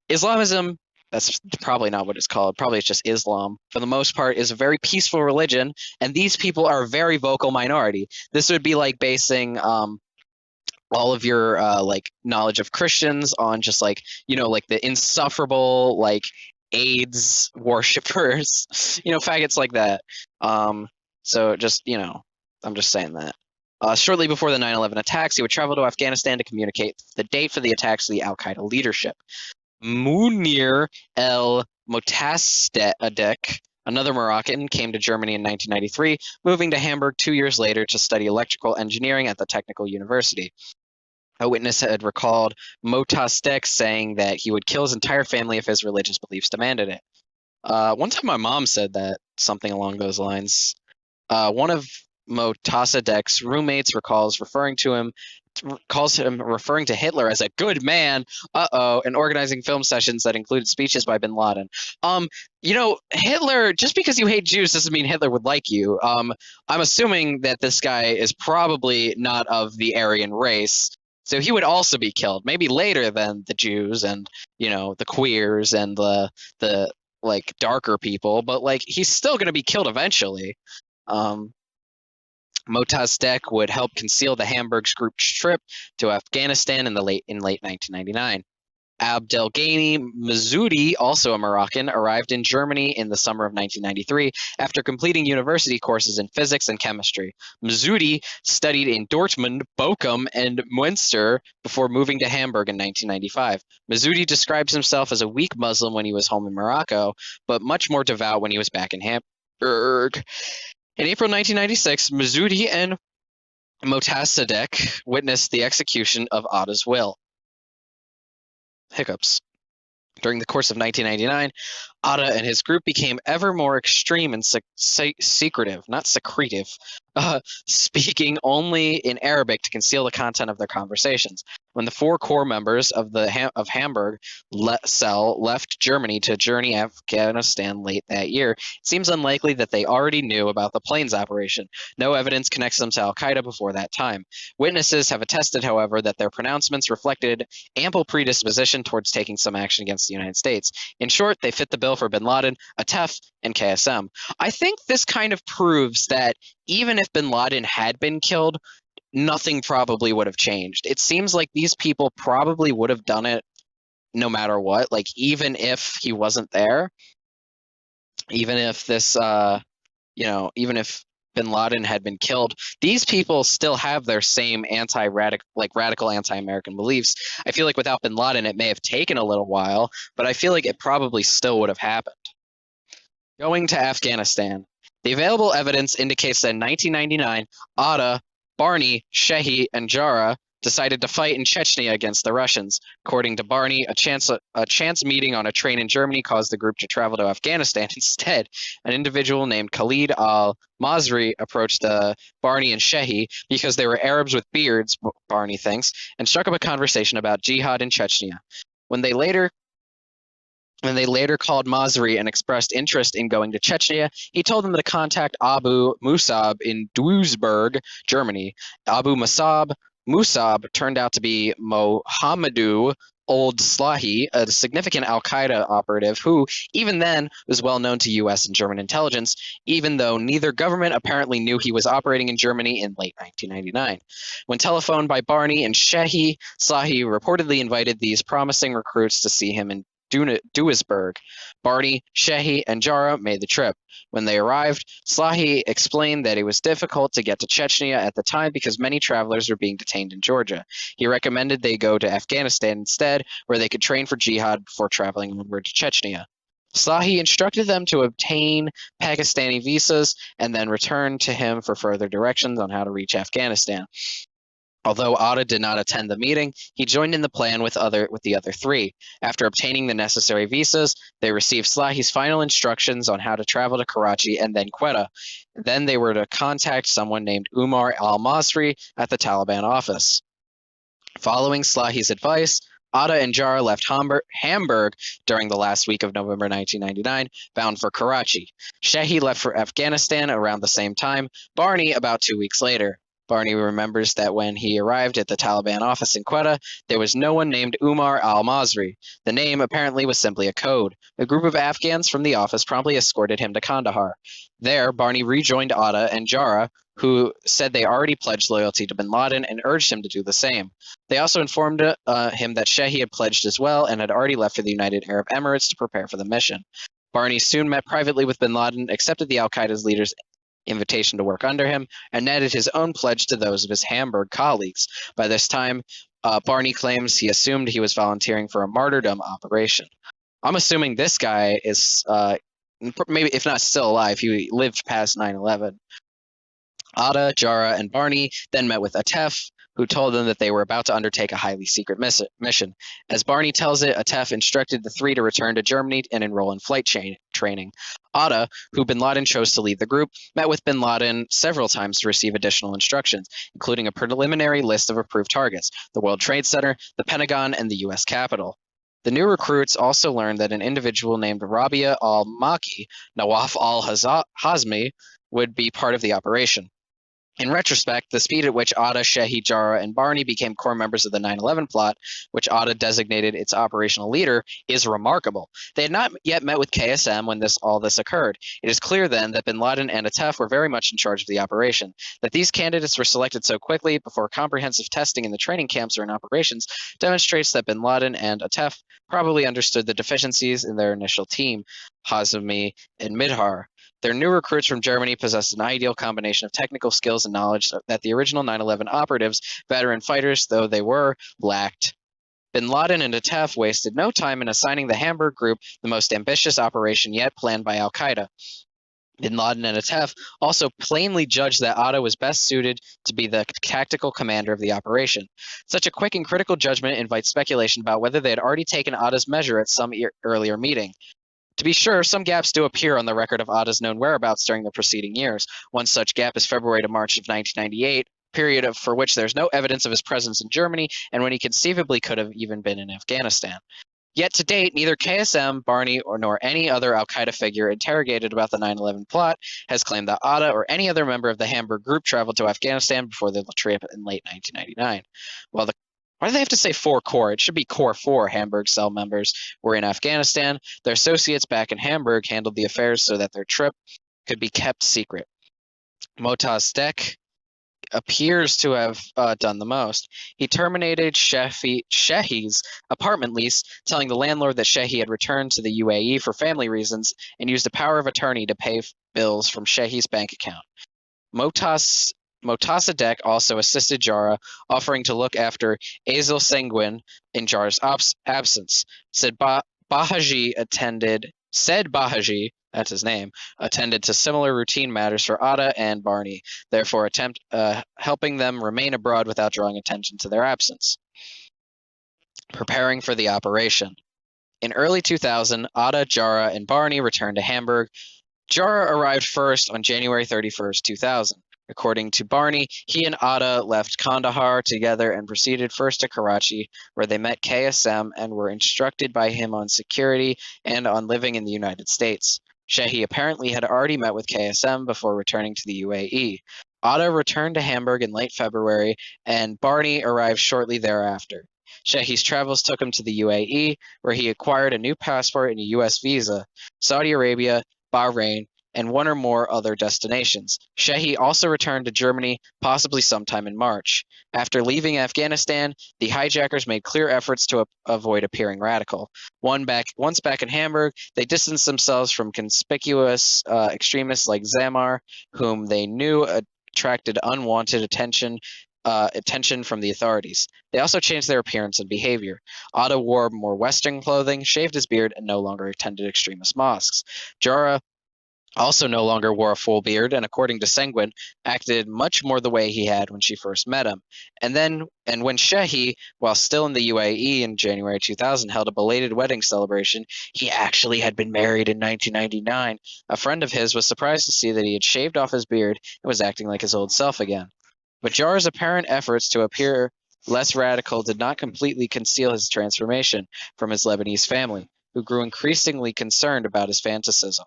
Islamism, that's probably not what it's called. Probably it's just Islam, for the most part, is a very peaceful religion, and these people are a very vocal minority. This would be like basing all of your knowledge of Christians on just the insufferable AIDS worshippers, faggots like that. So just I'm just saying that. Shortly before the 9/11 attacks, he would travel to Afghanistan to communicate the date for the attacks to the al-Qaeda leadership. Munir El Motassadegh, another Moroccan, came to Germany in 1993, moving to Hamburg 2 years later to study electrical engineering at the Technical University. A witness had recalled Motassadegh saying that he would kill his entire family if his religious beliefs demanded it. One time my mom said that, something along those lines. One of Motassadegh's roommates calls him referring to Hitler as a good man, and organizing film sessions that included speeches by bin Laden. Hitler, just because you hate Jews doesn't mean Hitler would like you. I'm assuming that this guy is probably not of the Aryan race, so he would also be killed, maybe later than the Jews and, the queers and the like darker people, but like he's still going to be killed eventually. Um, Mossadegh would help conceal the Hamburg's group's trip to Afghanistan in late 1999. Abdelghani Mazzoudi, also a Moroccan, arrived in Germany in the summer of 1993 after completing university courses in physics and chemistry. Mazzoudi studied in Dortmund, Bochum, and Münster before moving to Hamburg in 1995. Mazzoudi describes himself as a weak Muslim when he was home in Morocco, but much more devout when he was back in Hamburg. In April 1996, Mazzoudi and Mossadegh witnessed the execution of Atta's will. Hiccups. During the course of 1999, Atta and his group became ever more extreme and secretive, not secretive, speaking only in Arabic to conceal the content of their conversations. When the 4 core members of the Hamburg cell left Germany to journey Afghanistan late that year, it seems unlikely that they already knew about the planes operation. No evidence connects them to al-Qaeda before that time. Witnesses have attested, however, that their pronouncements reflected ample predisposition towards taking some action against the United States. In short, they fit the bill for bin Laden, Atef, and KSM. I think this kind of proves that even if bin Laden had been killed, nothing probably would have changed. It seems like these people probably would have done it no matter what. Like, even if he wasn't there, even if this, even if bin Laden had been killed, these people still have their same radical anti-American beliefs. I feel like without bin Laden, it may have taken a little while, but I feel like it probably still would have happened. Going to Afghanistan. The available evidence indicates that in 1999, Atta, Barney, Shehi, and Jara decided to fight in Chechnya against the Russians. According to Barney, a chance meeting on a train in Germany caused the group to travel to Afghanistan. Instead, an individual named Khalid al-Masri approached Barney and Shehi because they were Arabs with beards, Barney thinks, and struck up a conversation about jihad in Chechnya. When they later called Masri and expressed interest in going to Chechnya, he told them to contact Abu Musab in Duisburg, Germany. Abu Musab turned out to be Mohammadu Old Slahi, a significant al-Qaeda operative who, even then, was well known to U.S. and German intelligence, even though neither government apparently knew he was operating in Germany in late 1999. When telephoned by Barney and Shehi, Slahi reportedly invited these promising recruits to see him in Duisburg. Barney, Shehi, and Jara made the trip. When they arrived, Slahi explained that it was difficult to get to Chechnya at the time because many travelers were being detained in Georgia. He recommended they go to Afghanistan instead, where they could train for jihad before traveling onward to Chechnya. Slahi instructed them to obtain Pakistani visas and then return to him for further directions on how to reach Afghanistan. Although Atta did not attend the meeting, he joined in the plan with the other 3. After obtaining the necessary visas, they received Slahi's final instructions on how to travel to Karachi and then Quetta. Then they were to contact someone named Umar al-Masri at the Taliban office. Following Slahi's advice, Atta and Jara left Hamburg during the last week of November 1999, bound for Karachi. Shehi left for Afghanistan around the same time, Barney about 2 weeks later. Barney remembers that when he arrived at the Taliban office in Quetta, there was no one named Umar al-Masri. The name apparently was simply a code. A group of Afghans from the office promptly escorted him to Kandahar. There, Barney rejoined Atta and Jara, who said they already pledged loyalty to bin Laden and urged him to do the same. They also informed him that Shehi had pledged as well and had already left for the United Arab Emirates to prepare for the mission. Barney soon met privately with bin Laden, accepted the al-Qaeda's leader's invitation to work under him, and added his own pledge to those of his Hamburg colleagues. By this time, Barney claims he assumed he was volunteering for a martyrdom operation. I'm assuming this guy is, maybe if not still alive, he lived past 9/11. Atta, Jara, and Barney then met with Atef, who told them that they were about to undertake a highly secret mission. As Barney tells it, Atef instructed the 3 to return to Germany and enroll in flight training. Atta, who bin Laden chose to lead the group, met with bin Laden several times to receive additional instructions, including a preliminary list of approved targets: the World Trade Center, the Pentagon, and the U.S. Capitol. The new recruits also learned that an individual named Rabia al-Maki, Nawaf al-Hazmi, would be part of the operation. In retrospect, the speed at which Atta, Shehi, Jara, and Barney became core members of the 9/11 plot, which Atta designated its operational leader, is remarkable. They had not yet met with KSM when all this occurred. It is clear then that bin Laden and Atef were very much in charge of the operation. That these candidates were selected so quickly before comprehensive testing in the training camps or in operations demonstrates that bin Laden and Atef probably understood the deficiencies in their initial team, Hazmi and Midhar. Their new recruits from Germany possessed an ideal combination of technical skills and knowledge that the original 9/11 operatives, veteran fighters though they were, lacked. Bin Laden and Atef wasted no time in assigning the Hamburg group the most ambitious operation yet planned by al-Qaeda. Bin Laden and Atef also plainly judged that Atta was best suited to be the tactical commander of the operation. Such a quick and critical judgment invites speculation about whether they had already taken Atta's measure at some earlier meeting. To be sure, some gaps do appear on the record of Atta's known whereabouts during the preceding years. One such gap is February to March of 1998, period for which there's no evidence of his presence in Germany, and when he conceivably could have even been in Afghanistan. Yet to date, neither KSM, Barney, nor any other al-Qaeda figure interrogated about the 9/11 plot has claimed that Atta or any other member of the Hamburg group traveled to Afghanistan before the trip in late 1999. While why do they have to say 4 core? It should be core 4 Hamburg cell members were in Afghanistan. Their associates back in Hamburg handled the affairs so that their trip could be kept secret. Motaz Dek appears to have done the most. He terminated Shehi's apartment lease, telling the landlord that Shehi had returned to the UAE for family reasons and used a power of attorney to pay bills from Shehi's bank account. Motassadegh also assisted Jara, offering to look after Azel Senguin in Jara's absence. Said Bahaji, that's his name, attended to similar routine matters for Atta and Barney, therefore helping them remain abroad without drawing attention to their absence. Preparing for the operation. In early 2000, Atta, Jara, and Barney returned to Hamburg. Jara arrived first on January 31st, 2000. According to Barney, he and Atta left Kandahar together and proceeded first to Karachi, where they met KSM and were instructed by him on security and on living in the United States. Shehi apparently had already met with KSM before returning to the UAE. Atta returned to Hamburg in late February, and Barney arrived shortly thereafter. Shehi's travels took him to the UAE, where he acquired a new passport and a U.S. visa, Saudi Arabia, Bahrain, and one or more other destinations. Shehi also returned to Germany, possibly sometime in March. After leaving Afghanistan, the hijackers made clear efforts to avoid appearing radical. Once back in Hamburg, they distanced themselves from conspicuous extremists like Zamar, whom they knew attracted unwanted attention from the authorities. They also changed their appearance and behavior. Atta wore more Western clothing, shaved his beard, and no longer attended extremist mosques. Jara also no longer wore a full beard, and according to Senguin, acted much more the way he had when she first met him. And when Shehi, while still in the UAE in January 2000, held a belated wedding celebration, he actually had been married in 1999. A friend of his was surprised to see that he had shaved off his beard and was acting like his old self again. But Jara's apparent efforts to appear less radical did not completely conceal his transformation from his Lebanese family, who grew increasingly concerned about his fanaticism.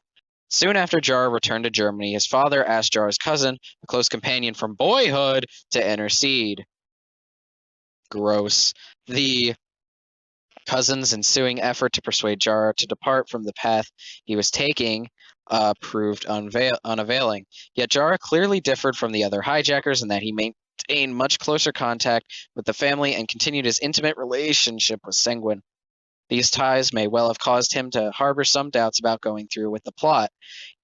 Soon after Jara returned to Germany, his father asked Jara's cousin, a close companion from boyhood, to intercede. Gross. The cousin's ensuing effort to persuade Jara to depart from the path he was taking proved unavailing. Yet Jara clearly differed from the other hijackers in that he maintained much closer contact with the family and continued his intimate relationship with Senguin. These ties may well have caused him to harbor some doubts about going through with the plot,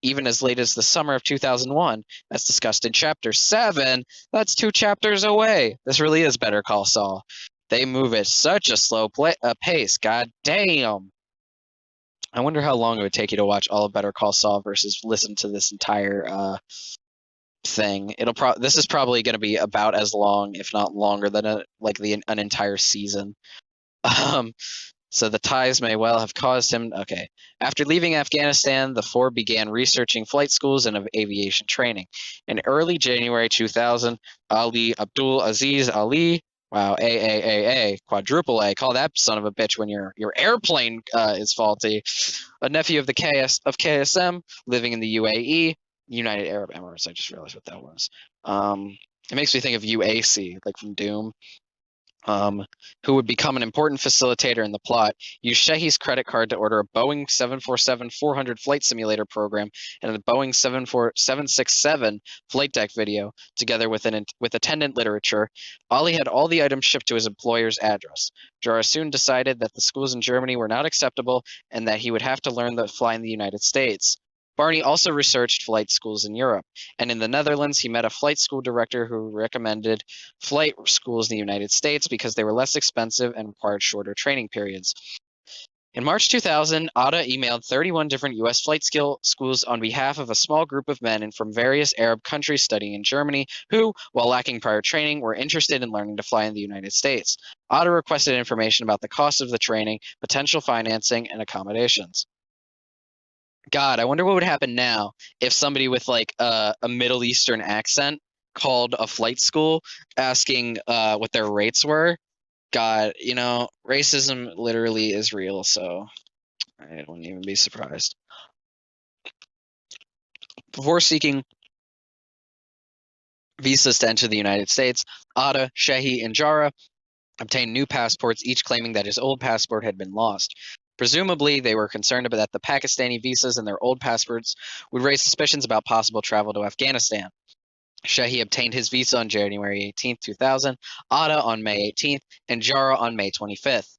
even as late as the summer of 2001, as discussed in Chapter 7. That's 2 chapters away. This really is Better Call Saul. They move at such a slow pace. God damn. I wonder how long it would take you to watch all of Better Call Saul versus listen to this entire thing. This is probably going to be about as long, if not longer, than an entire season. So the ties may well have caused him. Okay. After leaving Afghanistan, the four began researching flight schools and aviation training. In early January 2000, Ali Abdul Aziz Ali, wow, quadruple A, call that son of a bitch when your airplane is faulty, a nephew of KSM living in the UAE, United Arab Emirates. I just realized what that was. It makes me think of UAC, like from Doom. Who would become an important facilitator in the plot, used Shehy's credit card to order a Boeing 747-400 flight simulator program and a Boeing 767 flight deck video, together with attendant literature. Ali had all the items shipped to his employer's address. Jara soon decided that the schools in Germany were not acceptable and that he would have to learn to fly in the United States. Barney also researched flight schools in Europe, and in the Netherlands he met a flight school director who recommended flight schools in the United States because they were less expensive and required shorter training periods. In March 2000, Atta emailed 31 different U.S. flight schools on behalf of a small group of men from various Arab countries studying in Germany who, while lacking prior training, were interested in learning to fly in the United States. Atta requested information about the cost of the training, potential financing, and accommodations. God, I wonder what would happen now if somebody with like a Middle Eastern accent called a flight school asking what their rates were. God, racism literally is real, so I wouldn't even be surprised. Before seeking visas to enter the United States, Atta, Shehy, and Jara obtained new passports, each claiming that his old passport had been lost. Presumably, they were concerned about that the Pakistani visas and their old passports would raise suspicions about possible travel to Afghanistan. Shehy obtained his visa on January 18, 2000, Atta on May 18th, and Jara on May 25th.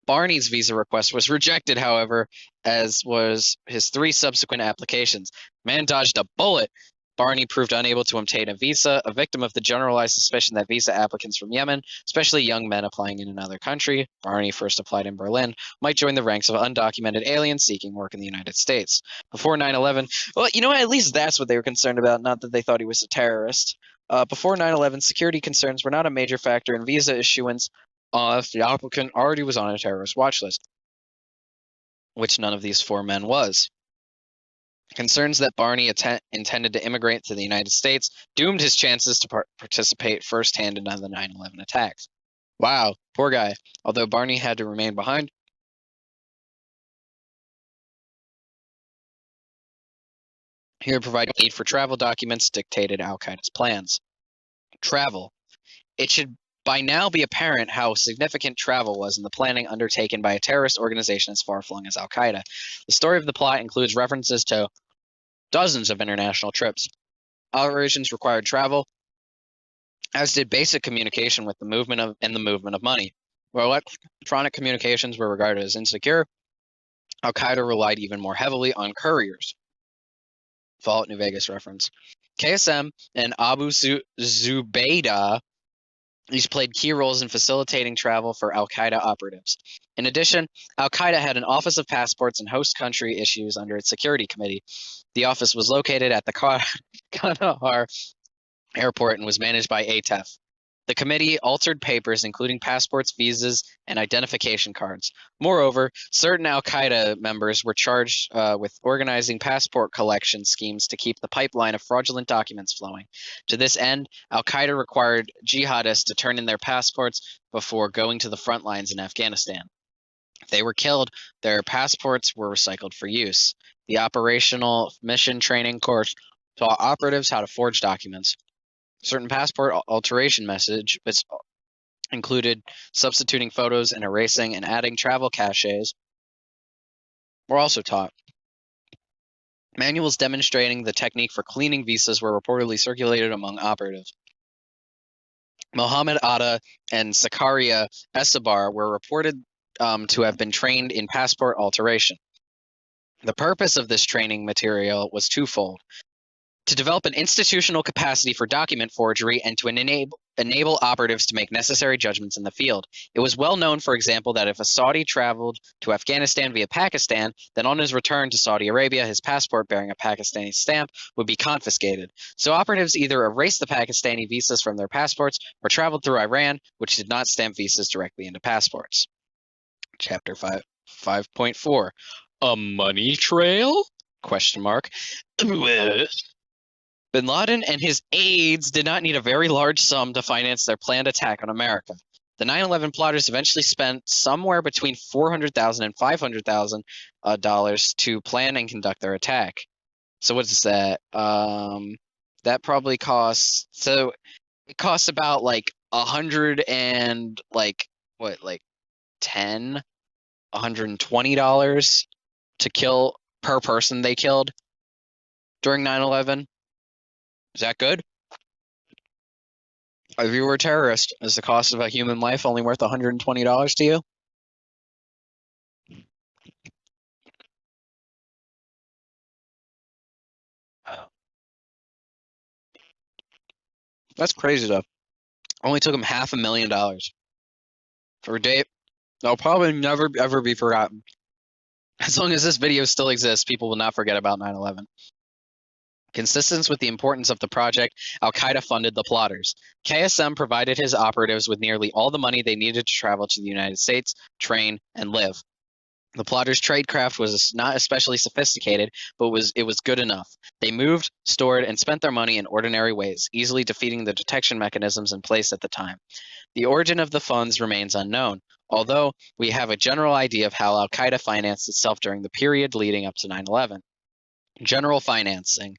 Barney's visa request was rejected, however, as was his 3 subsequent applications. Man dodged a bullet. Barney proved unable to obtain a visa, a victim of the generalized suspicion that visa applicants from Yemen, especially young men applying in another country, Barney first applied in Berlin, might join the ranks of undocumented aliens seeking work in the United States. Before 9/11, well, at least that's what they were concerned about, not that they thought he was a terrorist. Before 9/11, security concerns were not a major factor in visa issuance if the applicant already was on a terrorist watch list, which none of these 4 men was. Concerns that Barney intended to immigrate to the United States doomed his chances to participate firsthand in the 9/11 attacks. Wow, poor guy. Although Barney had to remain behind, he would provide aid for travel documents dictated al-Qaeda's plans. Travel. It should by now be apparent how significant travel was in the planning undertaken by a terrorist organization as far-flung as al-Qaeda. The story of the plot includes references to dozens of international trips. Operations required travel, as did basic communication with the movement of money. Where electronic communications were regarded as insecure, al-Qaeda relied even more heavily on couriers. Fallout New Vegas reference. KSM and Abu Zubaydah each played key roles in facilitating travel for al-Qaeda operatives. In addition, al-Qaeda had an Office of Passports and Host Country Issues under its security committee. The office was located at the Kandahar airport and was managed by ATEF. The committee altered papers, including passports, visas, and identification cards. Moreover, certain al-Qaeda members were charged with organizing passport collection schemes to keep the pipeline of fraudulent documents flowing. To this end, al-Qaeda required jihadists to turn in their passports before going to the front lines in Afghanistan. If they were killed, their passports were recycled for use. The operational mission training course taught operatives how to forge documents. Certain passport alteration methods, which included substituting photos and erasing and adding travel caches, were also taught. Manuals demonstrating the technique for cleaning visas were reportedly circulated among operatives. Mohammed Atta and Zakaria Esabar were reported to have been trained in passport alteration. The purpose of this training material was twofold: to develop an institutional capacity for document forgery and to enable operatives to make necessary judgments in the field. It was well known, for example, that if a Saudi traveled to Afghanistan via Pakistan, then on his return to Saudi Arabia, his passport bearing a Pakistani stamp would be confiscated. So operatives either erased the Pakistani visas from their passports or traveled through Iran, which did not stamp visas directly into passports. Chapter 5.4. A money trail? Question mark. Bin Laden and his aides did not need a very large sum to finance their planned attack on America. The 9/11 plotters eventually spent somewhere between $400,000 and $500,000 to plan and conduct their attack. So what is that? That probably costs. So it costs about like 100 and like what, like 10, $120 to kill per person they killed during 9/11. Is that good? If you were a terrorist, is the cost of a human life only worth $120 to you? That's crazy though. Only took him $500,000 for a date. They'll probably never ever be forgotten. As long as this video still exists, people will not forget about 9/11. Consistent with the importance of the project, Al-Qaeda funded the plotters. KSM provided his operatives with nearly all the money they needed to travel to the United States, train, and live. The plotters' tradecraft was not especially sophisticated, but it was good enough. They moved, stored, and spent their money in ordinary ways, easily defeating the detection mechanisms in place at the time. The origin of the funds remains unknown, although we have a general idea of how Al-Qaeda financed itself during the period leading up to 9/11. General financing.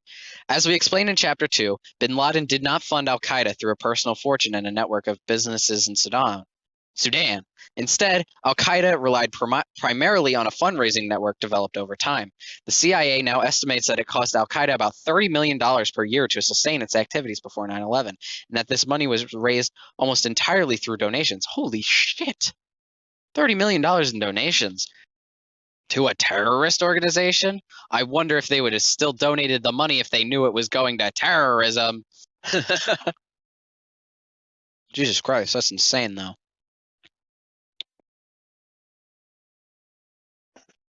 As we explained in Chapter 2, bin Laden did not fund al-Qaeda through a personal fortune and a network of businesses in Sudan. Instead, al-Qaeda relied primarily on a fundraising network developed over time. The CIA now estimates that it cost al-Qaeda about $30 million per year to sustain its activities before 9/11, and that this money was raised almost entirely through donations. Holy shit! $30 million in donations to a terrorist organization? I wonder if they would have still donated the money if they knew it was going to terrorism. Jesus Christ, that's insane, though.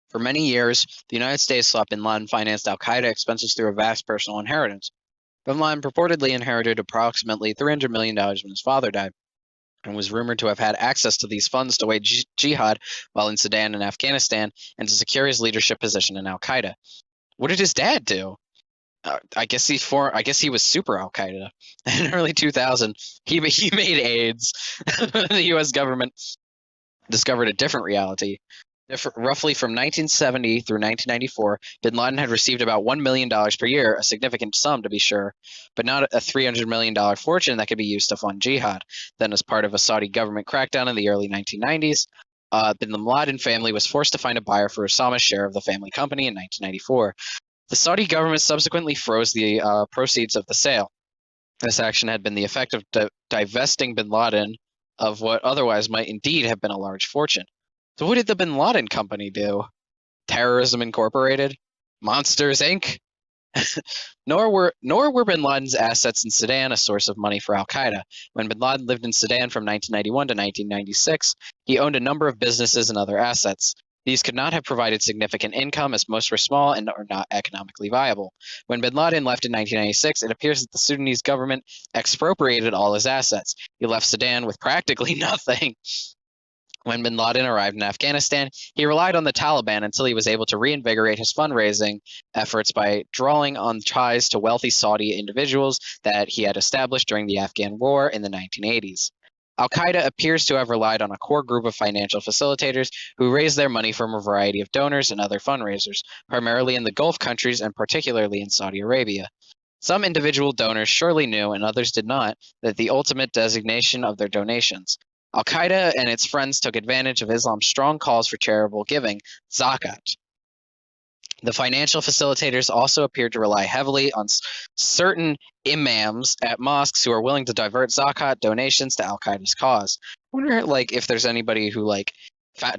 For many years, the United States thought bin Laden financed al-Qaeda expenses through a vast personal inheritance. Bin Laden purportedly inherited approximately $300 million when his father died, and was rumored to have had access to these funds to wage jihad while in Sudan and Afghanistan, and to secure his leadership position in al-Qaeda. What did his dad do? I guess he was super Al Qaeda. In early 2000, he made AIDS. The U.S. government discovered a different reality. Roughly from 1970 through 1994, bin Laden had received about $1 million per year, a significant sum to be sure, but not a $300 million fortune that could be used to fund jihad. Then, as part of a Saudi government crackdown in the early 1990s, bin Laden family was forced to find a buyer for Osama's share of the family company in 1994. The Saudi government subsequently froze the proceeds of the sale. This action had been the effect of divesting bin Laden of what otherwise might indeed have been a large fortune. So what did the bin Laden company do? Terrorism Incorporated? Monsters Inc.? Nor were bin Laden's assets in Sudan a source of money for al-Qaeda. When bin Laden lived in Sudan from 1991 to 1996, he owned a number of businesses and other assets. These could not have provided significant income, as most were small and are not economically viable. When bin Laden left in 1996, it appears that the Sudanese government expropriated all his assets. He left Sudan with practically nothing. When bin Laden arrived in Afghanistan, he relied on the Taliban until he was able to reinvigorate his fundraising efforts by drawing on ties to wealthy Saudi individuals that he had established during the Afghan War in the 1980s. Al-Qaeda appears to have relied on a core group of financial facilitators who raised their money from a variety of donors and other fundraisers, primarily in the Gulf countries and particularly in Saudi Arabia. Some individual donors surely knew, and others did not, that the ultimate designation of their donations. Al-Qaeda and its friends took advantage of Islam's strong calls for charitable giving, zakat. The financial facilitators also appeared to rely heavily on certain imams at mosques who are willing to divert zakat donations to al-Qaeda's cause. I wonder, like, if there's anybody who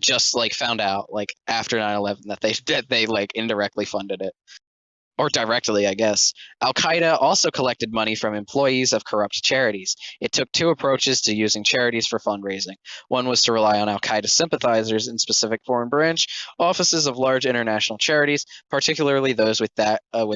just found out after 9/11 that they indirectly funded it. Or directly, I guess. Al-Qaeda also collected money from employees of corrupt charities. It took two approaches to using charities for fundraising. One was to rely on Al-Qaeda sympathizers in specific foreign branch offices of large international charities, particularly those with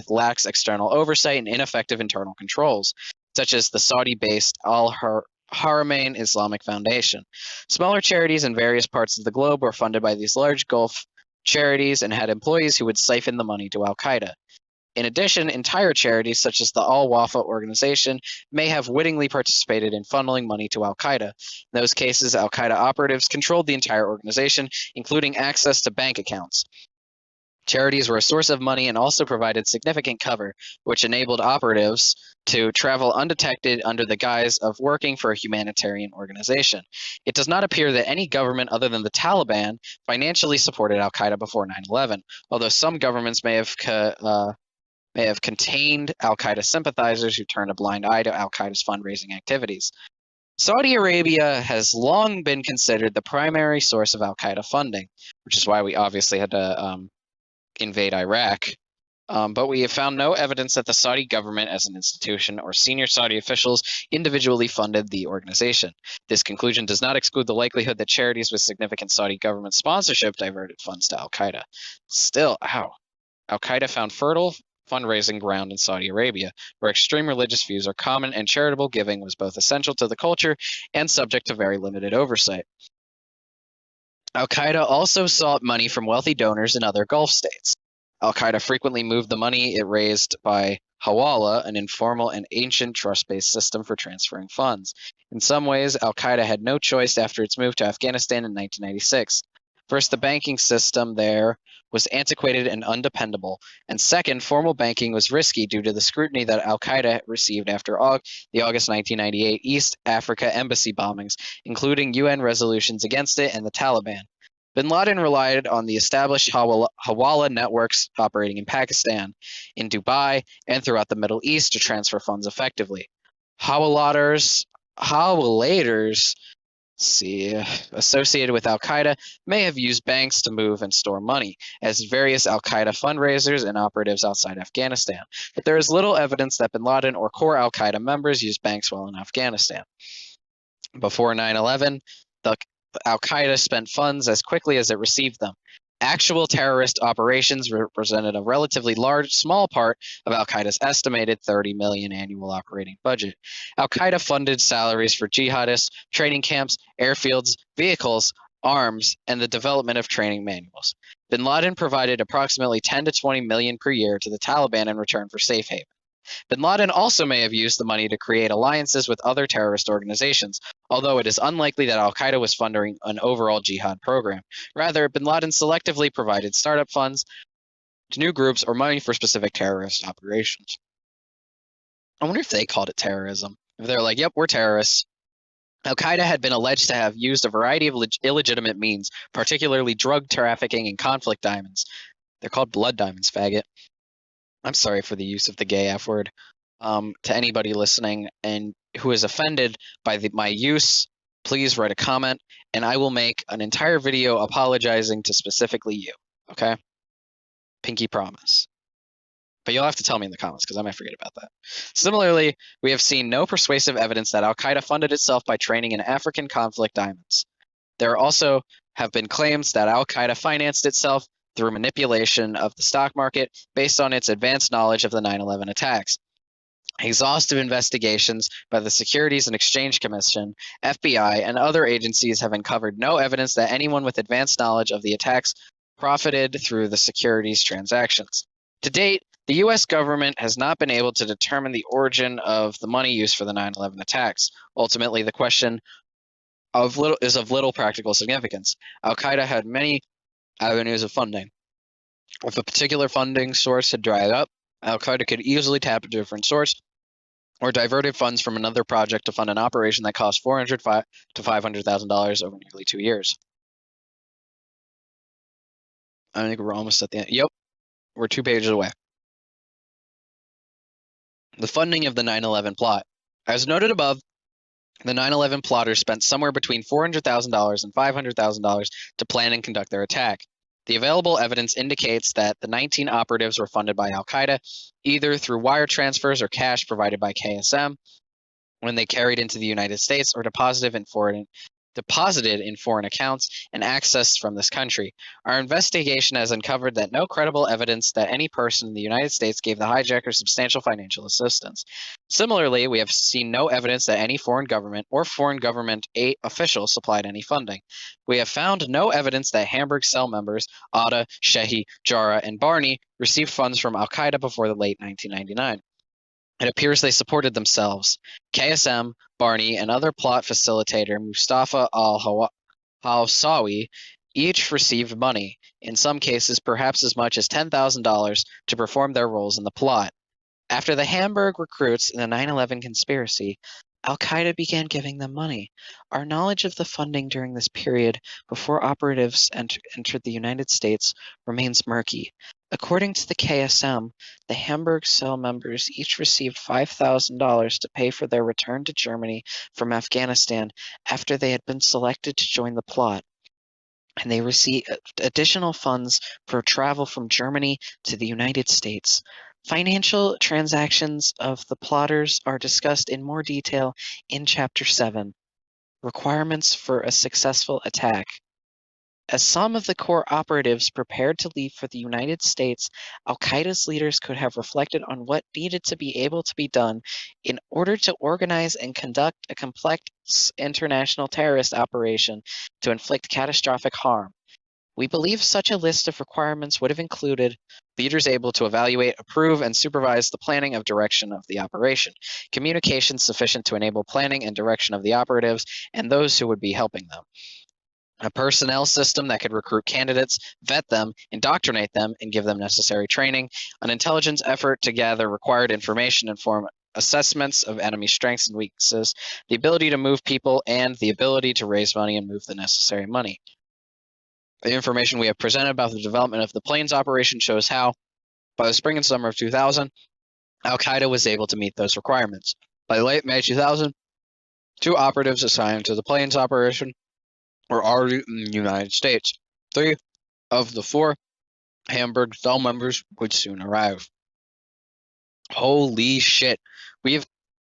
lax external oversight and ineffective internal controls, such as the Saudi-based Al-Haramain Islamic Foundation. Smaller charities in various parts of the globe were funded by these large Gulf charities and had employees who would siphon the money to Al-Qaeda. In addition, entire charities such as the Al-Wafa organization may have wittingly participated in funneling money to al-Qaeda. In those cases, al-Qaeda operatives controlled the entire organization, including access to bank accounts. Charities were a source of money and also provided significant cover, which enabled operatives to travel undetected under the guise of working for a humanitarian organization. It does not appear that any government other than the Taliban financially supported al-Qaeda before 9/11, although some governments may have contained al-Qaeda sympathizers who turned a blind eye to al-Qaeda's fundraising activities. Saudi Arabia has long been considered the primary source of al-Qaeda funding, which is why we obviously had to invade Iraq. But we have found no evidence that the Saudi government as an institution or senior Saudi officials individually funded the organization. This conclusion does not exclude the likelihood that charities with significant Saudi government sponsorship diverted funds to al-Qaeda. Still, al-Qaeda found fertile fundraising ground in Saudi Arabia, where extreme religious views are common and charitable giving was both essential to the culture and subject to very limited oversight. Al-Qaeda also sought money from wealthy donors in other Gulf states. Al-Qaeda frequently moved the money it raised by hawala, an informal and ancient trust-based system for transferring funds. In some ways, Al-Qaeda had no choice after its move to Afghanistan in 1996. First, the banking system there was antiquated and undependable, and second, formal banking was risky due to the scrutiny that Al-Qaeda received after the August 1998 East Africa embassy bombings, including UN resolutions against it and the Taliban. Bin Laden relied on the established hawala networks operating in Pakistan, in Dubai, and throughout the Middle East to transfer funds effectively. Hawalators associated with al-Qaeda may have used banks to move and store money, as various al-Qaeda fundraisers and operatives outside Afghanistan. But there is little evidence that bin Laden or core al-Qaeda members used banks while in Afghanistan. Before 9/11, the al-Qaeda spent funds as quickly as it received them. Actual terrorist operations represented a relatively small part of al-Qaeda's estimated $30 million annual operating budget. Al-Qaeda funded salaries for jihadists, training camps, airfields, vehicles, arms, and the development of training manuals. Bin Laden provided approximately 10 to 20 million per year to the Taliban in return for safe haven. Bin Laden also may have used the money to create alliances with other terrorist organizations, although it is unlikely that al-Qaeda was funding an overall jihad program. Rather, bin Laden selectively provided startup funds to new groups or money for specific terrorist operations. I wonder if they called it terrorism. If they're like, yep, we're terrorists. Al-Qaeda had been alleged to have used a variety of illegitimate means, particularly drug trafficking and conflict diamonds. They're called blood diamonds, faggot. I'm sorry for the use of the gay F word. To anybody listening and who is offended by my use, please write a comment, and I will make an entire video apologizing to specifically you, okay? Pinky promise. But you'll have to tell me in the comments because I might forget about that. Similarly, we have seen no persuasive evidence that al-Qaeda funded itself by training in African conflict diamonds. There also have been claims that al-Qaeda financed itself through manipulation of the stock market based on its advanced knowledge of the 9/11 attacks. Exhaustive investigations by the Securities and Exchange Commission, FBI, and other agencies have uncovered no evidence that anyone with advanced knowledge of the attacks profited through the securities transactions. To date, the U.S. government has not been able to determine the origin of the money used for the 9/11 attacks. Ultimately, the question is of little practical significance. Al-Qaeda had many avenues of funding. If a particular funding source had dried up, al-Qaeda could easily tap a different source or diverted funds from another project to fund an operation that cost $400,000 to $500,000 over nearly 2 years. I think we're almost at the end. Yep, we're 2 pages away. The funding of the 9/11 plot. As noted above, the 9/11 plotters spent somewhere between $400,000 and $500,000 to plan and conduct their attack. The available evidence indicates that the 19 operatives were funded by al-Qaeda, either through wire transfers or cash provided by KSM when they carried into the United States or deposited in foreign accounts and accessed from this country. Our investigation has uncovered that no credible evidence that any person in the United States gave the hijackers substantial financial assistance. Similarly, we have seen no evidence that any foreign government or foreign government official supplied any funding. We have found no evidence that Hamburg cell members Atta, Shehi, Jara, and Barney received funds from al-Qaeda before the late 1999. It appears they supported themselves. KSM, Barney, and other plot facilitator Mustafa al-Hawsawi Each received money, in some cases perhaps as much as $10,000, to perform their roles in the plot. After the Hamburg recruits in the 9/11 conspiracy, Al-Qaeda began giving them money. Our knowledge of the funding during this period, before operatives entered the United States, remains murky. According to the KSM, the Hamburg cell members each received $5,000 to pay for their return to Germany from Afghanistan after they had been selected to join the plot, and they received additional funds for travel from Germany to the United States. Financial transactions of the plotters are discussed in more detail in Chapter 7, Requirements for a Successful Attack. As some of the core operatives prepared to leave for the United States, Al-Qaeda's leaders could have reflected on what needed to be able to be done in order to organize and conduct a complex international terrorist operation to inflict catastrophic harm. We believe such a list of requirements would have included leaders able to evaluate, approve, and supervise the planning of direction of the operation, communications sufficient to enable planning and direction of the operatives and those who would be helping them, a personnel system that could recruit candidates, vet them, indoctrinate them, and give them necessary training, an intelligence effort to gather required information and form assessments of enemy strengths and weaknesses, the ability to move people, and the ability to raise money and move the necessary money. The information we have presented about the development of the planes operation shows how, by the spring and summer of 2000, Al-Qaeda was able to meet those requirements. By late May 2000, 2 operatives assigned to the planes operation were already in the United States. 3 of the 4 Hamburg cell members would soon arrive. Holy shit. We have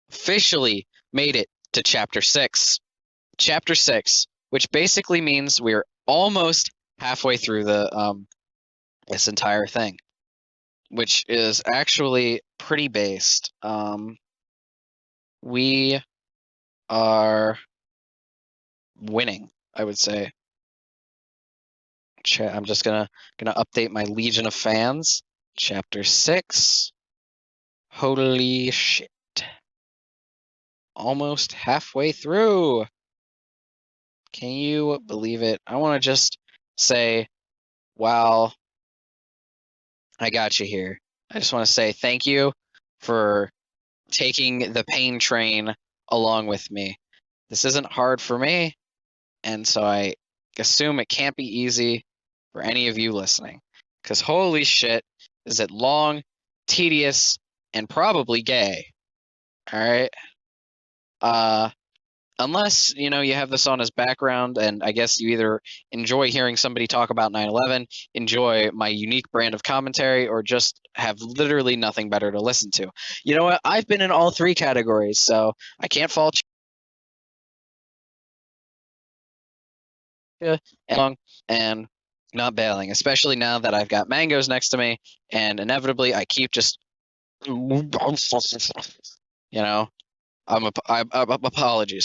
officially made it to Chapter 6. Chapter 6, which basically means we're almost halfway through the this entire thing, which is actually pretty based. We are winning, I would say. I'm just gonna update my Legion of Fans. Chapter 6. Holy shit. Almost halfway through. Can you believe it? I want to just say, wow, I got you here. I just want to say thank you for taking the pain train along with me. This isn't hard for me, and so I assume it can't be easy for any of you listening. Because holy shit, is it long, tedious, and probably gay. Alright? Unless, you have this on as background, and I guess you either enjoy hearing somebody talk about 9/11, enjoy my unique brand of commentary, or just have literally nothing better to listen to. You know what? I've been in all 3 categories, so I can't fault you and not bailing, especially now that I've got mangoes next to me, and inevitably I keep just, apologies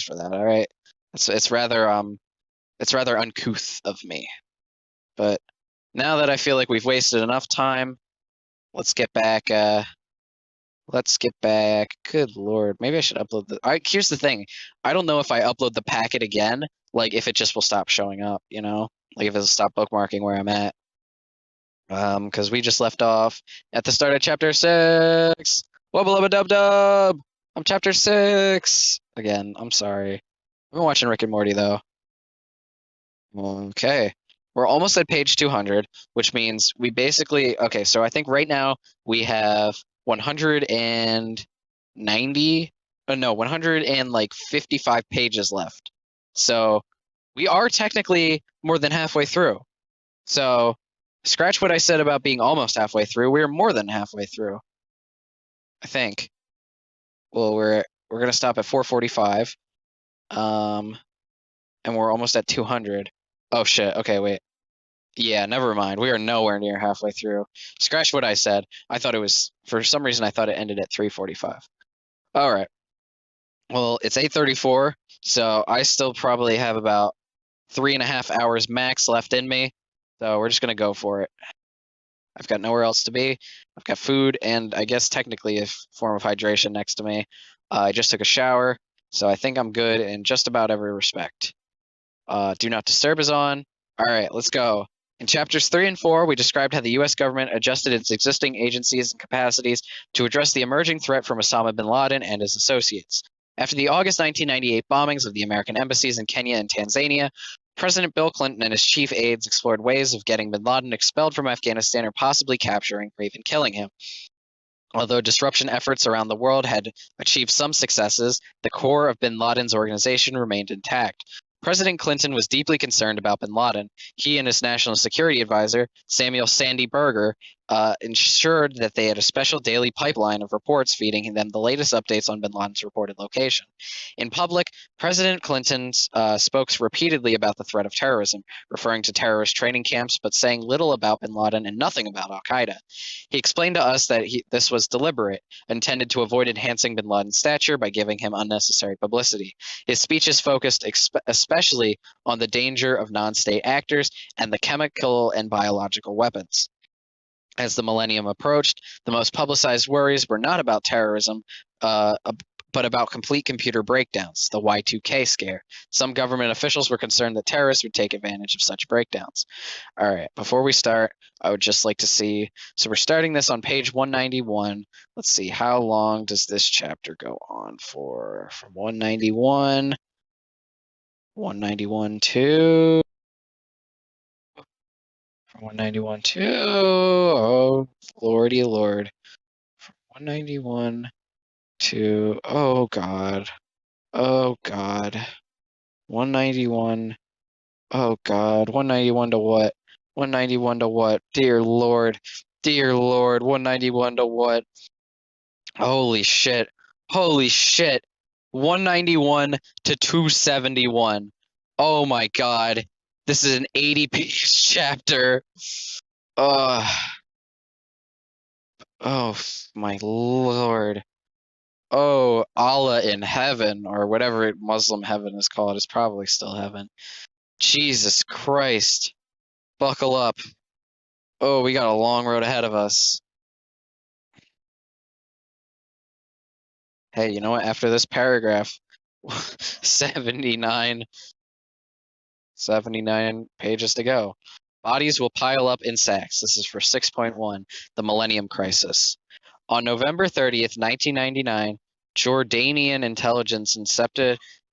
for that. All right, it's rather uncouth of me, but now that I feel like we've wasted enough time, let's get back. Good lord, maybe I should upload the. All right, here's the thing. I don't know if I upload the packet again, like if it just will stop showing up. Like if it'll stop bookmarking where I'm at. Because we just left off at the start of Chapter 6. Wubba dub dub. I'm Chapter 6 again. I'm sorry. I've been watching Rick and Morty though. Okay. We're almost at page 200, which means we basically, okay, so I think right now we have 155 pages left. So we are technically more than halfway through. So scratch what I said about being almost halfway through. We're more than halfway through, I think. Well, we're gonna stop at 445. And we're almost at 200. Oh shit. Okay, wait. Yeah, never mind. We are nowhere near halfway through. Scratch what I said. I thought it was, for some reason, I thought it ended at 345. All right. Well, it's 8:34, so I still probably have about 3.5 hours max left in me. So we're just gonna go for it. I've got nowhere else to be. I've got food and I guess technically a form of hydration next to me. I just took a shower, so I think I'm good in just about every respect. Do Not Disturb is on. All right, let's go. In chapters 3 and 4, we described how the U.S. government adjusted its existing agencies and capacities to address the emerging threat from Osama bin Laden and his associates. After the August 1998 bombings of the American embassies in Kenya and Tanzania, President Bill Clinton and his chief aides explored ways of getting bin Laden expelled from Afghanistan or possibly capturing or even killing him. Although disruption efforts around the world had achieved some successes, the core of bin Laden's organization remained intact. President Clinton was deeply concerned about bin Laden. He and his national security advisor, Samuel Sandy Berger, ensured that they had a special daily pipeline of reports feeding them the latest updates on bin Laden's reported location. In public, President Clinton spoke repeatedly about the threat of terrorism, referring to terrorist training camps but saying little about bin Laden and nothing about Al Qaeda. He explained to us that this was deliberate, intended to avoid enhancing bin Laden's stature by giving him unnecessary publicity. His speeches focused especially on the danger of non-state actors and the chemical and biological weapons. As the millennium approached, the most publicized worries were not about terrorism, but about complete computer breakdowns, the Y2K scare. Some government officials were concerned that terrorists would take advantage of such breakdowns. All right, before we start, I would just like to see, so we're starting this on page 191. Let's see, how long does this chapter go on for? From 191 to from 191 to, oh lordy lord, from 191 to, oh god, 191, oh god, 191 to what? 191 to what? Dear lord, 191 to what? Holy shit, 191 to 271. Oh my god, this is an 80-page chapter. Oh my lord. Oh, Allah in heaven, or whatever Muslim heaven is called, is probably still heaven. Jesus Christ. Buckle up. Oh, we got a long road ahead of us. Hey, you know what? After this paragraph, 79 pages to go. Bodies will pile up in sacks. This is for 6.1, the Millennium Crisis. On November 30th, 1999, Jordanian intelligence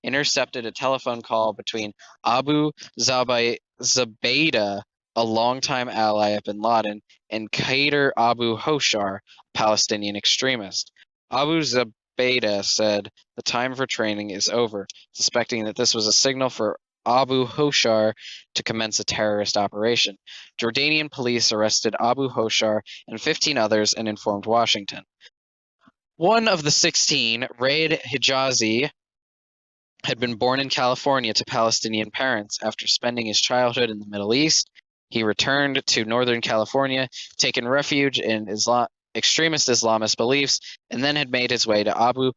intercepted a telephone call between Abu Zubaydah, a longtime ally of bin Laden, and Qadir Abu Hoshar, a Palestinian extremist. Abu Zubaydah said the time for training is over, suspecting that this was a signal for Abu Hoshar to commence a terrorist operation. Jordanian police arrested Abu Hoshar and 15 others and informed Washington. One of the 16, Raed Hijazi, had been born in California to Palestinian parents. After spending his childhood in the Middle East, he returned to Northern California, taken refuge in extremist Islamist beliefs, and then had made his way to Abu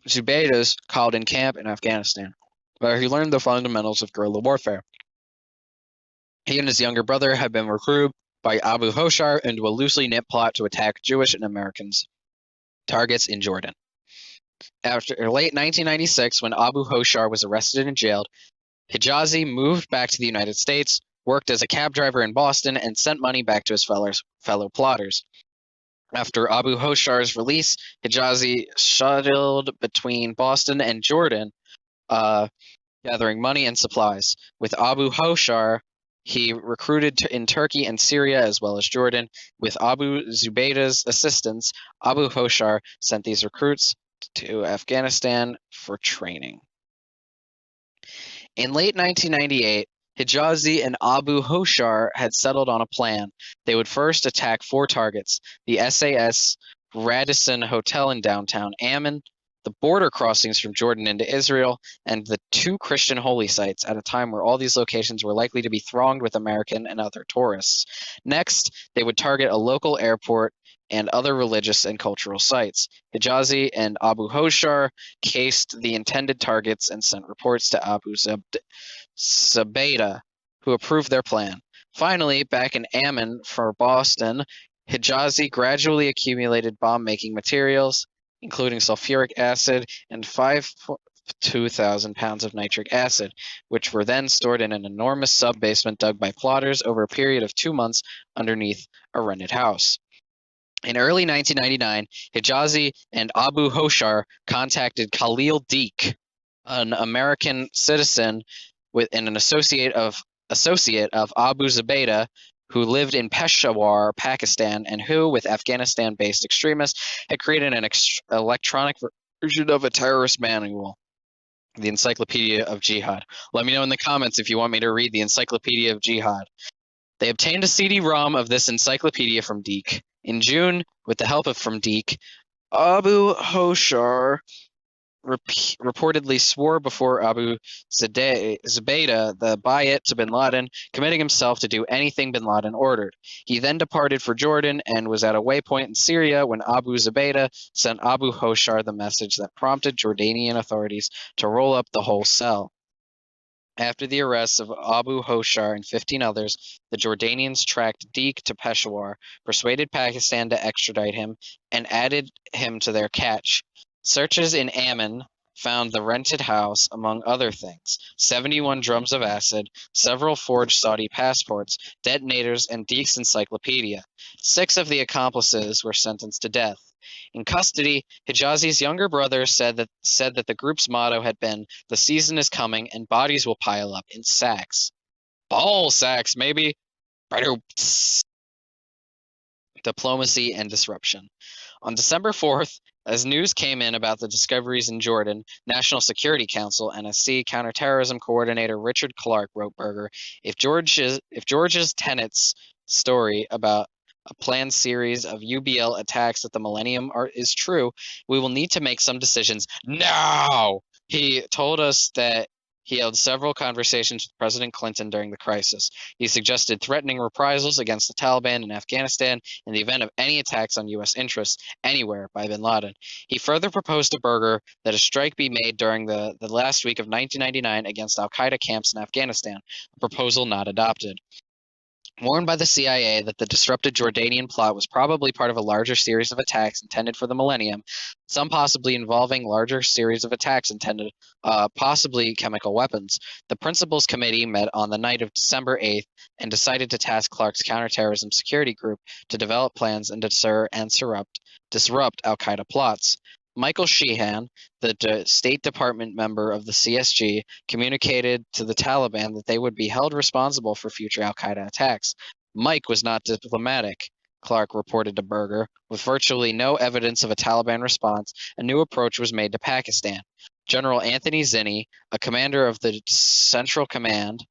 Zubaydah's called-in camp in Afghanistan, where he learned the fundamentals of guerrilla warfare. He and his younger brother had been recruited by Abu Hoshar into a loosely knit plot to attack Jewish and Americans targets in Jordan. After late 1996, when Abu Hoshar was arrested and jailed, Hijazi moved back to the United States, worked as a cab driver in Boston, and sent money back to his fellow plotters. After Abu Hoshar's release, Hijazi shuttled between Boston and Jordan, gathering money and supplies. With Abu Hoshar, he recruited in Turkey and Syria as well as Jordan. With Abu Zubaydah's assistance, Abu Hoshar sent these recruits to Afghanistan for training. In late 1998, Hijazi and Abu Hoshar had settled on a plan. They would first attack 4 targets: the SAS Radisson Hotel in downtown Amman, the border crossings from Jordan into Israel, and the 2 Christian holy sites at a time where all these locations were likely to be thronged with American and other tourists. Next, they would target a local airport and other religious and cultural sites. Hijazi and Abu Hoshar cased the intended targets and sent reports to Abu Zubaydah, who approved their plan. Finally, back in Amman for Boston, Hijazi gradually accumulated bomb-making materials, including sulfuric acid and 5 2,000 pounds of nitric acid, which were then stored in an enormous sub-basement dug by plotters over a period of 2 months underneath a rented house. In early 1999, Hijazi and Abu Hoshar contacted Khalil Deek, an American citizen and an associate of Abu Zubaydah, who lived in Peshawar, Pakistan, and who, with Afghanistan-based extremists, had created an electronic version of a terrorist manual, the Encyclopedia of Jihad. Let me know in the comments if you want me to read the Encyclopedia of Jihad. They obtained a CD-ROM of this encyclopedia from Deek. In June, with the help from Deek, Abu Hoshar reportedly swore before Abu Zubaydah, the Bayat to bin Laden, committing himself to do anything bin Laden ordered. He then departed for Jordan and was at a waypoint in Syria when Abu Zubaydah sent Abu Hoshar the message that prompted Jordanian authorities to roll up the whole cell. After the arrests of Abu Hoshar and 15 others, the Jordanians tracked Deek to Peshawar, persuaded Pakistan to extradite him, and added him to their catch. Searches in Amman found the rented house, among other things, 71 drums of acid, several forged Saudi passports, detonators, and Deek's encyclopedia. 6 of the accomplices were sentenced to death. In custody, Hijazi's younger brother said that the group's motto had been, "The season is coming and bodies will pile up in sacks." Ball sacks, maybe. Diplomacy and disruption. On December 4th, as news came in about the discoveries in Jordan, National Security Council (NSC) counterterrorism coordinator Richard Clarke wrote Berger, if George's Tenet's story about a planned series of UBL attacks at the Millennium is true, we will need to make some decisions now. He told us that he held several conversations with President Clinton during the crisis. He suggested threatening reprisals against the Taliban in Afghanistan in the event of any attacks on U.S. interests anywhere by bin Laden. He further proposed to Berger that a strike be made during the last week of 1999 against al-Qaeda camps in Afghanistan, a proposal not adopted. Warned by the CIA that the disrupted Jordanian plot was probably part of a larger series of attacks intended for the millennium, some possibly involving larger series of attacks intended, possibly chemical weapons, the Principals Committee met on the night of December 8th and decided to task Clarke's counterterrorism security group to develop plans and deter and disrupt al-Qaeda plots. Michael Sheehan, the State Department member of the CSG, communicated to the Taliban that they would be held responsible for future al-Qaeda attacks. Mike was not diplomatic, Clarke reported to Berger. With virtually no evidence of a Taliban response, a new approach was made to Pakistan. General Anthony Zinni, a commander of Central Command,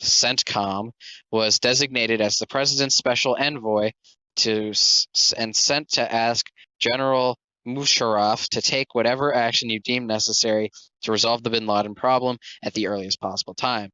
CENTCOM, was designated as the president's special envoy and sent to ask General Musharraf to take whatever action you deem necessary to resolve the bin Laden problem at the earliest possible time.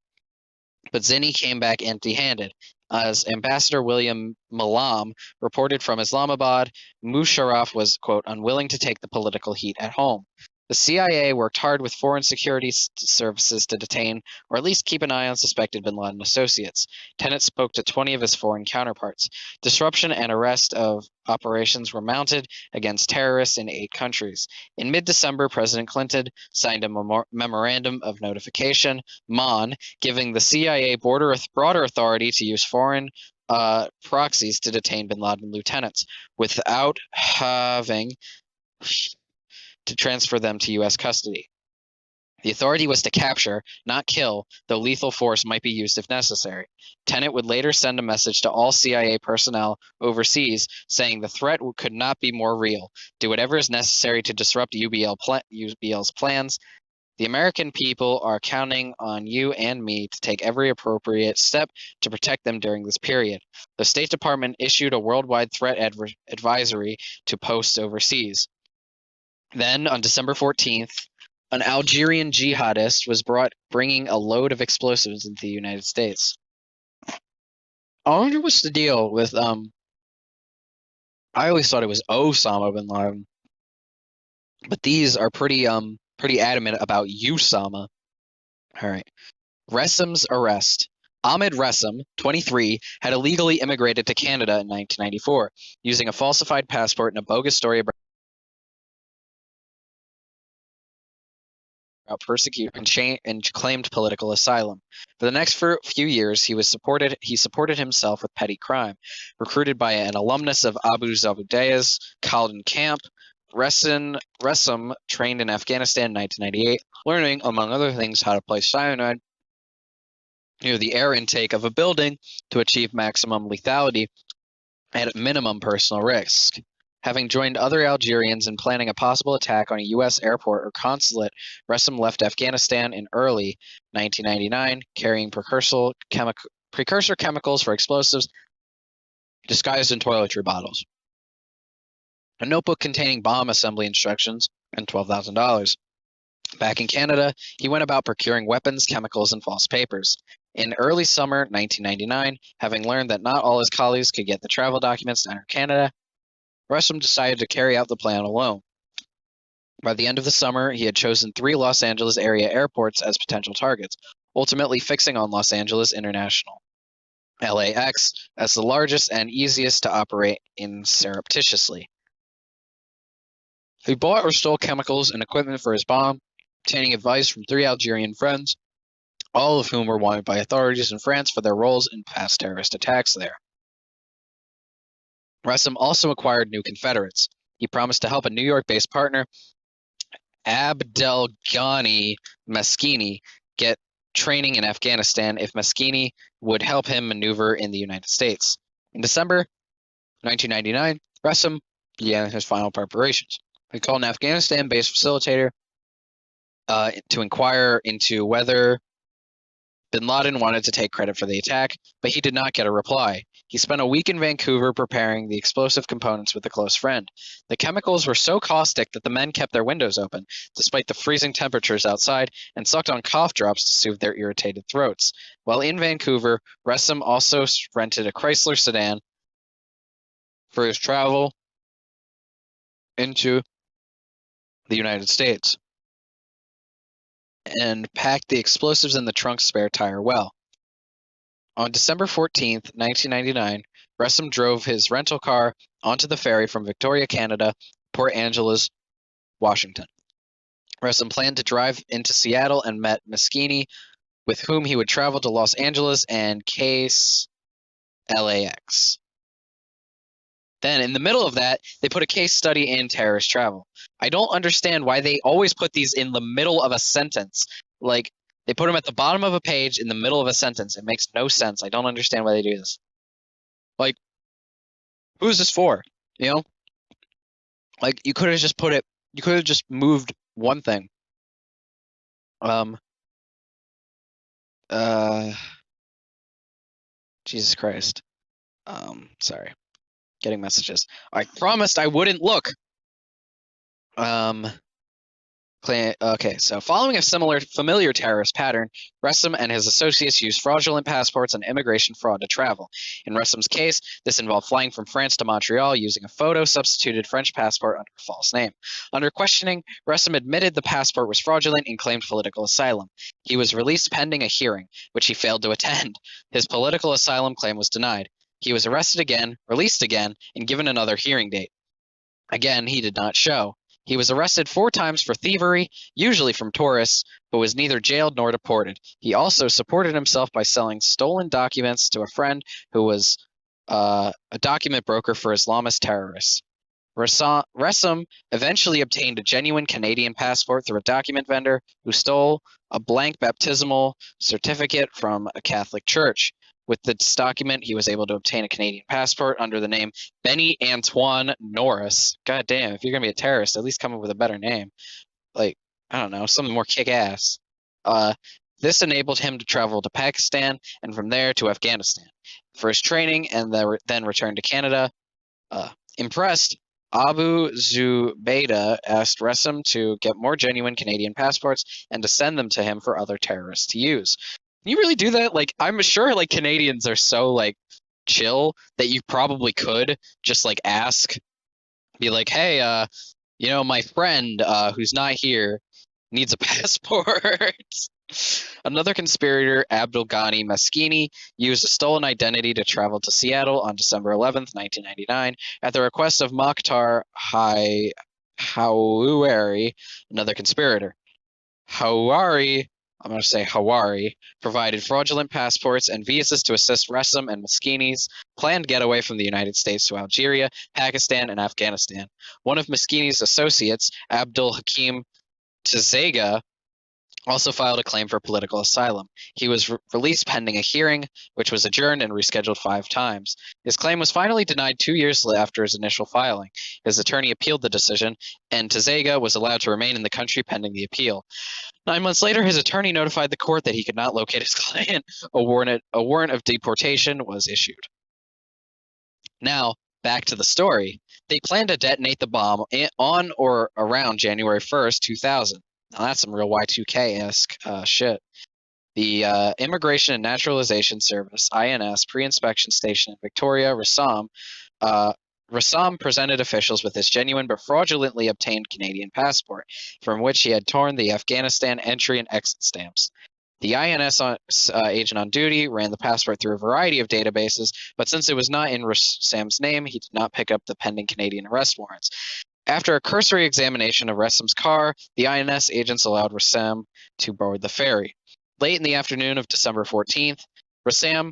But Zinni came back empty-handed. As Ambassador William Malam reported from Islamabad, Musharraf was, quote, unwilling to take the political heat at home. The CIA worked hard with foreign security services to detain or at least keep an eye on suspected bin Laden associates. Tenet spoke to 20 of his foreign counterparts. Disruption and arrest of operations were mounted against terrorists in 8 countries. In mid-December, President Clinton signed a memorandum of notification, MON, giving the CIA broader authority to use foreign proxies to detain bin Laden lieutenants without having to transfer them to U.S. custody. The authority was to capture, not kill, though lethal force might be used if necessary. Tenet would later send a message to all CIA personnel overseas saying the threat could not be more real. Do whatever is necessary to disrupt UBL's plans. The American people are counting on you and me to take every appropriate step to protect them during this period. The State Department issued a worldwide threat advisory to posts overseas. Then, on December 14th, an Algerian jihadist was bringing a load of explosives into the United States. I wonder what's the deal with, I always thought it was Osama bin Laden, but these are pretty adamant about Usama. All right. Ressam's arrest. Ahmed Ressam, 23, had illegally immigrated to Canada in 1994, using a falsified passport and a bogus story about persecution and claimed political asylum. For the next few years, he supported himself with petty crime. Recruited by an alumnus of Abu Zawuddayah's Khaldan camp, Ressam trained in Afghanistan in 1998, learning, among other things, how to place cyanide near the air intake of a building to achieve maximum lethality at minimum personal risk. Having joined other Algerians in planning a possible attack on a U.S. airport or consulate, Ressam left Afghanistan in early 1999, carrying precursor chemicals for explosives disguised in toiletry bottles, a notebook containing bomb assembly instructions, and $12,000. Back in Canada, he went about procuring weapons, chemicals, and false papers. In early summer 1999, having learned that not all his colleagues could get the travel documents to enter Canada, Ressam decided to carry out the plan alone. By the end of the summer, he had chosen 3 Los Angeles area airports as potential targets, ultimately fixing on Los Angeles International, LAX, as the largest and easiest to operate in surreptitiously. He bought or stole chemicals and equipment for his bomb, obtaining advice from 3 Algerian friends, all of whom were wanted by authorities in France for their roles in past terrorist attacks there. Ressam also acquired new Confederates. He promised to help a New York-based partner, Abdelghani Maskini, get training in Afghanistan if Maskini would help him maneuver in the United States. In December 1999, Ressam began his final preparations. He called an Afghanistan-based facilitator to inquire into whether bin Laden wanted to take credit for the attack, but he did not get a reply. He spent a week in Vancouver preparing the explosive components with a close friend. The chemicals were so caustic that the men kept their windows open, despite the freezing temperatures outside, and sucked on cough drops to soothe their irritated throats. While in Vancouver, Ressam also rented a Chrysler sedan for his travel into the United States and packed the explosives in the trunk's spare tire well. On December 14, 1999, Ressam drove his rental car onto the ferry from Victoria, Canada, Port Angeles, Washington. Ressam planned to drive into Seattle and met Maskini, with whom he would travel to Los Angeles and case LAX. Then, in the middle of that, they put a case study in terrorist travel. I don't understand why they always put these in the middle of a sentence. Like, they put them at the bottom of a page in the middle of a sentence. It makes no sense. I don't understand why they do this. Like, who's this for? You know? Like, you could have just put it, you could have just moved one thing. Jesus Christ. Sorry. Getting messages. I promised I wouldn't look. Okay, so following a familiar terrorist pattern, Ressam and his associates used fraudulent passports and immigration fraud to travel. In Ressam's case, this involved flying from France to Montreal using a photo-substituted French passport under a false name. Under questioning, Ressam admitted the passport was fraudulent and claimed political asylum. He was released pending a hearing, which he failed to attend. His political asylum claim was denied. He was arrested again, released again, and given another hearing date. Again, he did not show. He was arrested 4 times for thievery, usually from tourists, but was neither jailed nor deported. He also supported himself by selling stolen documents to a friend who was a document broker for Islamist terrorists. Ressam eventually obtained a genuine Canadian passport through a document vendor who stole a blank baptismal certificate from a Catholic church. With this document, he was able to obtain a Canadian passport under the name Benny Antoine Norris. God damn, if you're going to be a terrorist, at least come up with a better name. Like, I don't know, something more kick-ass. This enabled him to travel to Pakistan and from there to Afghanistan for his training and then returned to Canada. Impressed, Abu Zubaydah asked Ressam to get more genuine Canadian passports and to send them to him for other terrorists to use. Can you really do that? Like, I'm sure like Canadians are so like chill that you probably could just like ask, be like, hey, my friend who's not here needs a passport. Another conspirator, Abdelghani Maskini, used a stolen identity to travel to Seattle on December 11th, 1999, at the request of Mokhtar Houari, another conspirator. Hawari, I'm going to say Hawari, provided fraudulent passports and visas to assist Ressam and Moschini's planned getaway from the United States to Algeria, Pakistan, and Afghanistan. One of Moschini's associates, Abdul Hakim Tizega, also filed a claim for political asylum. He was released pending a hearing, which was adjourned and rescheduled 5 times. His claim was finally denied 2 years after his initial filing. His attorney appealed the decision, and Tizega was allowed to remain in the country pending the appeal. 9 months later, his attorney notified the court that he could not locate his client. A warrant of deportation was issued. Now, back to the story. They planned to detonate the bomb on or around January 1st, 2000. Now, that's some real Y2K-esque shit. The Immigration and Naturalization Service, INS, pre-inspection station in Victoria, Ressam, presented officials with his genuine but fraudulently obtained Canadian passport, from which he had torn the Afghanistan entry and exit stamps. The INS agent on duty ran the passport through a variety of databases, but since it was not in Rassam's name, he did not pick up the pending Canadian arrest warrants. After a cursory examination of Rassam's car, the INS agents allowed Rassam to board the ferry. Late in the afternoon of December 14th, Rassam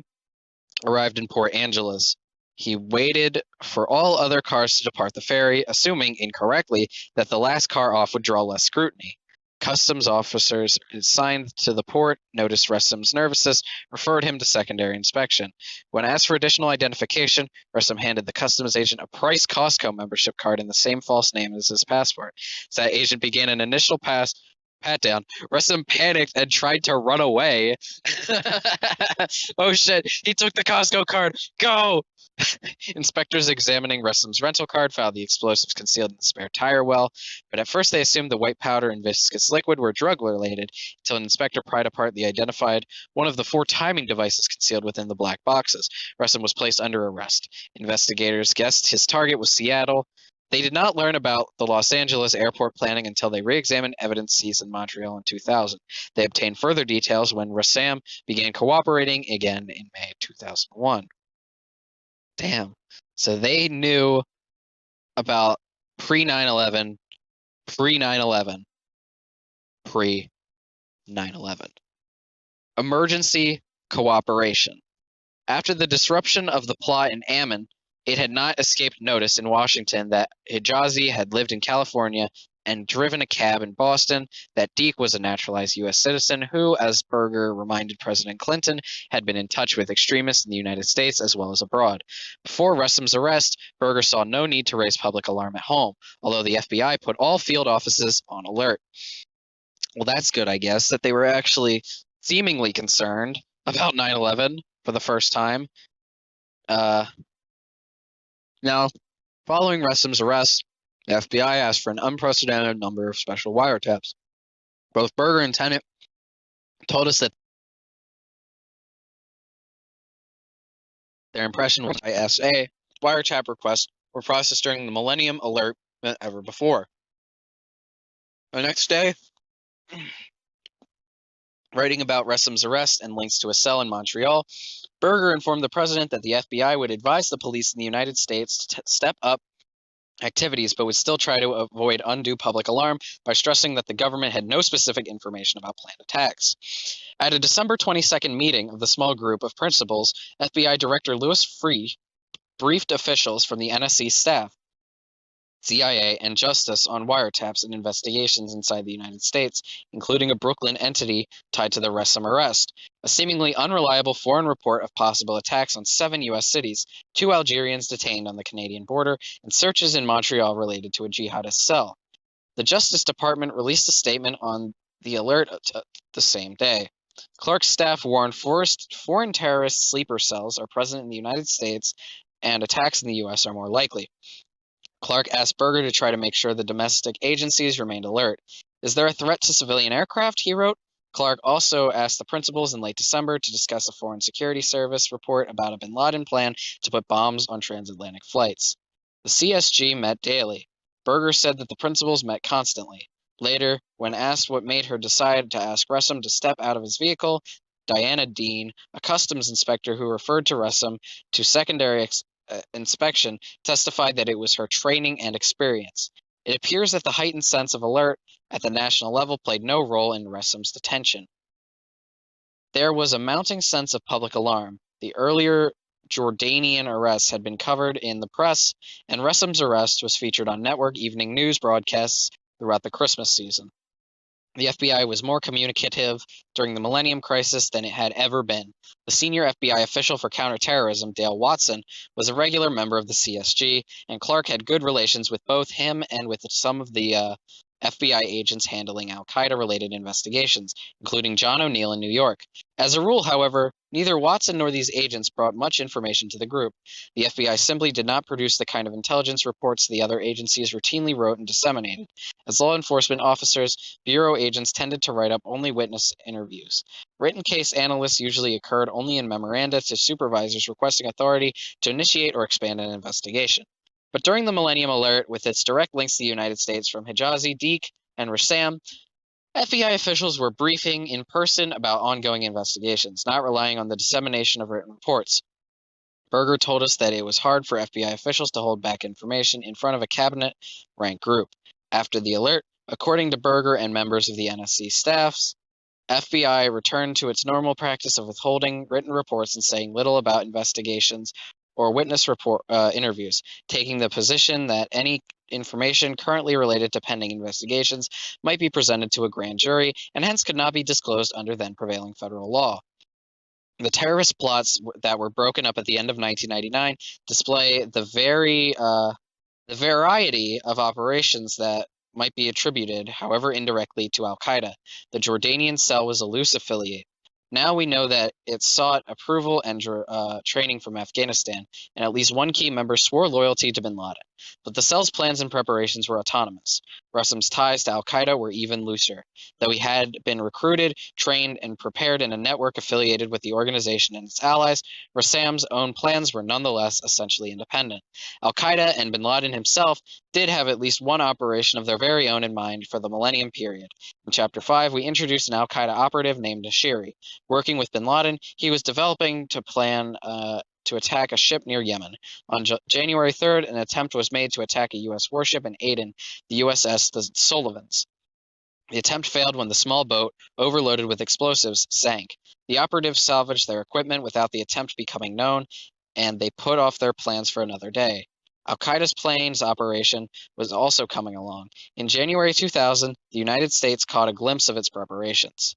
arrived in Port Angeles. He waited for all other cars to depart the ferry, assuming, incorrectly, that the last car off would draw less scrutiny. Customs officers assigned to the port noticed Rassam's nervousness, referred him to secondary inspection. When asked for additional identification, Rassam handed the customs agent a Price Costco membership card in the same false name as his passport. As that agent began an initial pat-down, Rassam panicked and tried to run away. Oh shit, he took the Costco card. Go! Inspectors examining Rassam's rental card found the explosives concealed in the spare tire well, but at first they assumed the white powder and viscous liquid were drug-related until an inspector pried apart the identified one of the 4 timing devices concealed within the black boxes. Rassam was placed under arrest. Investigators guessed his target was Seattle. They did not learn about the Los Angeles airport planning until they re-examined evidence seized in Montreal in 2000. They obtained further details when Rassam began cooperating again in May 2001. Damn. So they knew about pre-9/11, pre-9/11, pre-9/11. Emergency cooperation. After the disruption of the plot in Ammon, it had not escaped notice in Washington that Hijazi had lived in California and driven a cab in Boston, that Deke was a naturalized U.S. citizen who, as Berger reminded President Clinton, had been in touch with extremists in the United States as well as abroad. Before Rassam's arrest, Berger saw no need to raise public alarm at home, although the FBI put all field offices on alert. Well, that's good, I guess, that they were actually seemingly concerned about 9/11 for the first time. Now, following Rassam's arrest, the FBI asked for an unprecedented number of special wiretaps. Both Berger and Tennant told us that their impression was ISA wiretap requests were processed during the Millennium Alert than ever before. The next day, writing about Rassam's arrest and links to a cell in Montreal, Berger informed the president that the FBI would advise the police in the United States to step up activities, but would still try to avoid undue public alarm by stressing that the government had no specific information about planned attacks. At a December 22nd meeting of the small group of principals, FBI Director Louis Freeh briefed officials from the NSC staff, CIA, and Justice on wiretaps and investigations inside the United States, including a Brooklyn entity tied to the Rassam arrest, a seemingly unreliable foreign report of possible attacks on 7 U.S. cities, 2 Algerians detained on the Canadian border, and searches in Montreal related to a jihadist cell. The Justice Department released a statement on the alert the same day. Clark's staff warned foreign terrorist sleeper cells are present in the United States and attacks in the U.S. are more likely. Clark asked Berger to try to make sure the domestic agencies remained alert. Is there a threat to civilian aircraft? He wrote. Clark also asked the principals in late December to discuss a Foreign Security Service report about a bin Laden plan to put bombs on transatlantic flights. The CSG met daily. Berger said that the principals met constantly. Later, when asked what made her decide to ask Rassam to step out of his vehicle, Diana Dean, a customs inspector who referred to Rassam to secondary inspection, testified that it was her training and experience. It appears that the heightened sense of alert at the national level played no role in Ressam's detention. There was a mounting sense of public alarm. The earlier Jordanian arrests had been covered in the press, and Ressam's arrest was featured on network evening news broadcasts throughout the Christmas season. The FBI was more communicative during the Millennium Crisis than it had ever been. The senior FBI official for counterterrorism, Dale Watson, was a regular member of the CSG, and Clark had good relations with both him and with some of the FBI agents handling al-Qaeda-related investigations, including John O'Neill in New York. As a rule, however, neither Watson nor these agents brought much information to the group. The FBI simply did not produce the kind of intelligence reports the other agencies routinely wrote and disseminated. As law enforcement officers, Bureau agents tended to write up only witness interviews. Written case analysts usually occurred only in memoranda to supervisors requesting authority to initiate or expand an investigation. But during the Millennium Alert, with its direct links to the United States from Hijazi, Deek, and Rassam, FBI officials were briefing in person about ongoing investigations, not relying on the dissemination of written reports. Berger told us that it was hard for FBI officials to hold back information in front of a cabinet-ranked group. After the alert, according to Berger and members of the NSC staffs, FBI returned to its normal practice of withholding written reports and saying little about investigations or witness interviews, taking the position that any information currently related to pending investigations might be presented to a grand jury and hence could not be disclosed under then prevailing federal law. The terrorist plots that were broken up at the end of 1999 display the variety of operations that might be attributed, however indirectly, to al-Qaeda. The Jordanian cell was a loose affiliate. Now we know that it sought approval and training from Afghanistan, and at least one key member swore loyalty to bin Laden. But the cell's plans and preparations were autonomous. Rassam's ties to al-Qaeda were even looser. Though he had been recruited, trained, and prepared in a network affiliated with the organization and its allies, Rassam's own plans were nonetheless essentially independent. Al-Qaeda and bin Laden himself did have at least one operation of their very own in mind for the Millennium period. In Chapter 5, we introduced an al-Qaeda operative named Nashiri. Working with bin Laden, he was developing to plan to attack a ship near Yemen. On January 3rd, an attempt was made to attack a U.S. warship in Aden, the USS the Sullivans. The attempt failed when the small boat, overloaded with explosives, sank. The operatives salvaged their equipment without the attempt becoming known, and they put off their plans for another day. Al-Qaeda's planes operation was also coming along. In January 2000, the United States caught a glimpse of its preparations.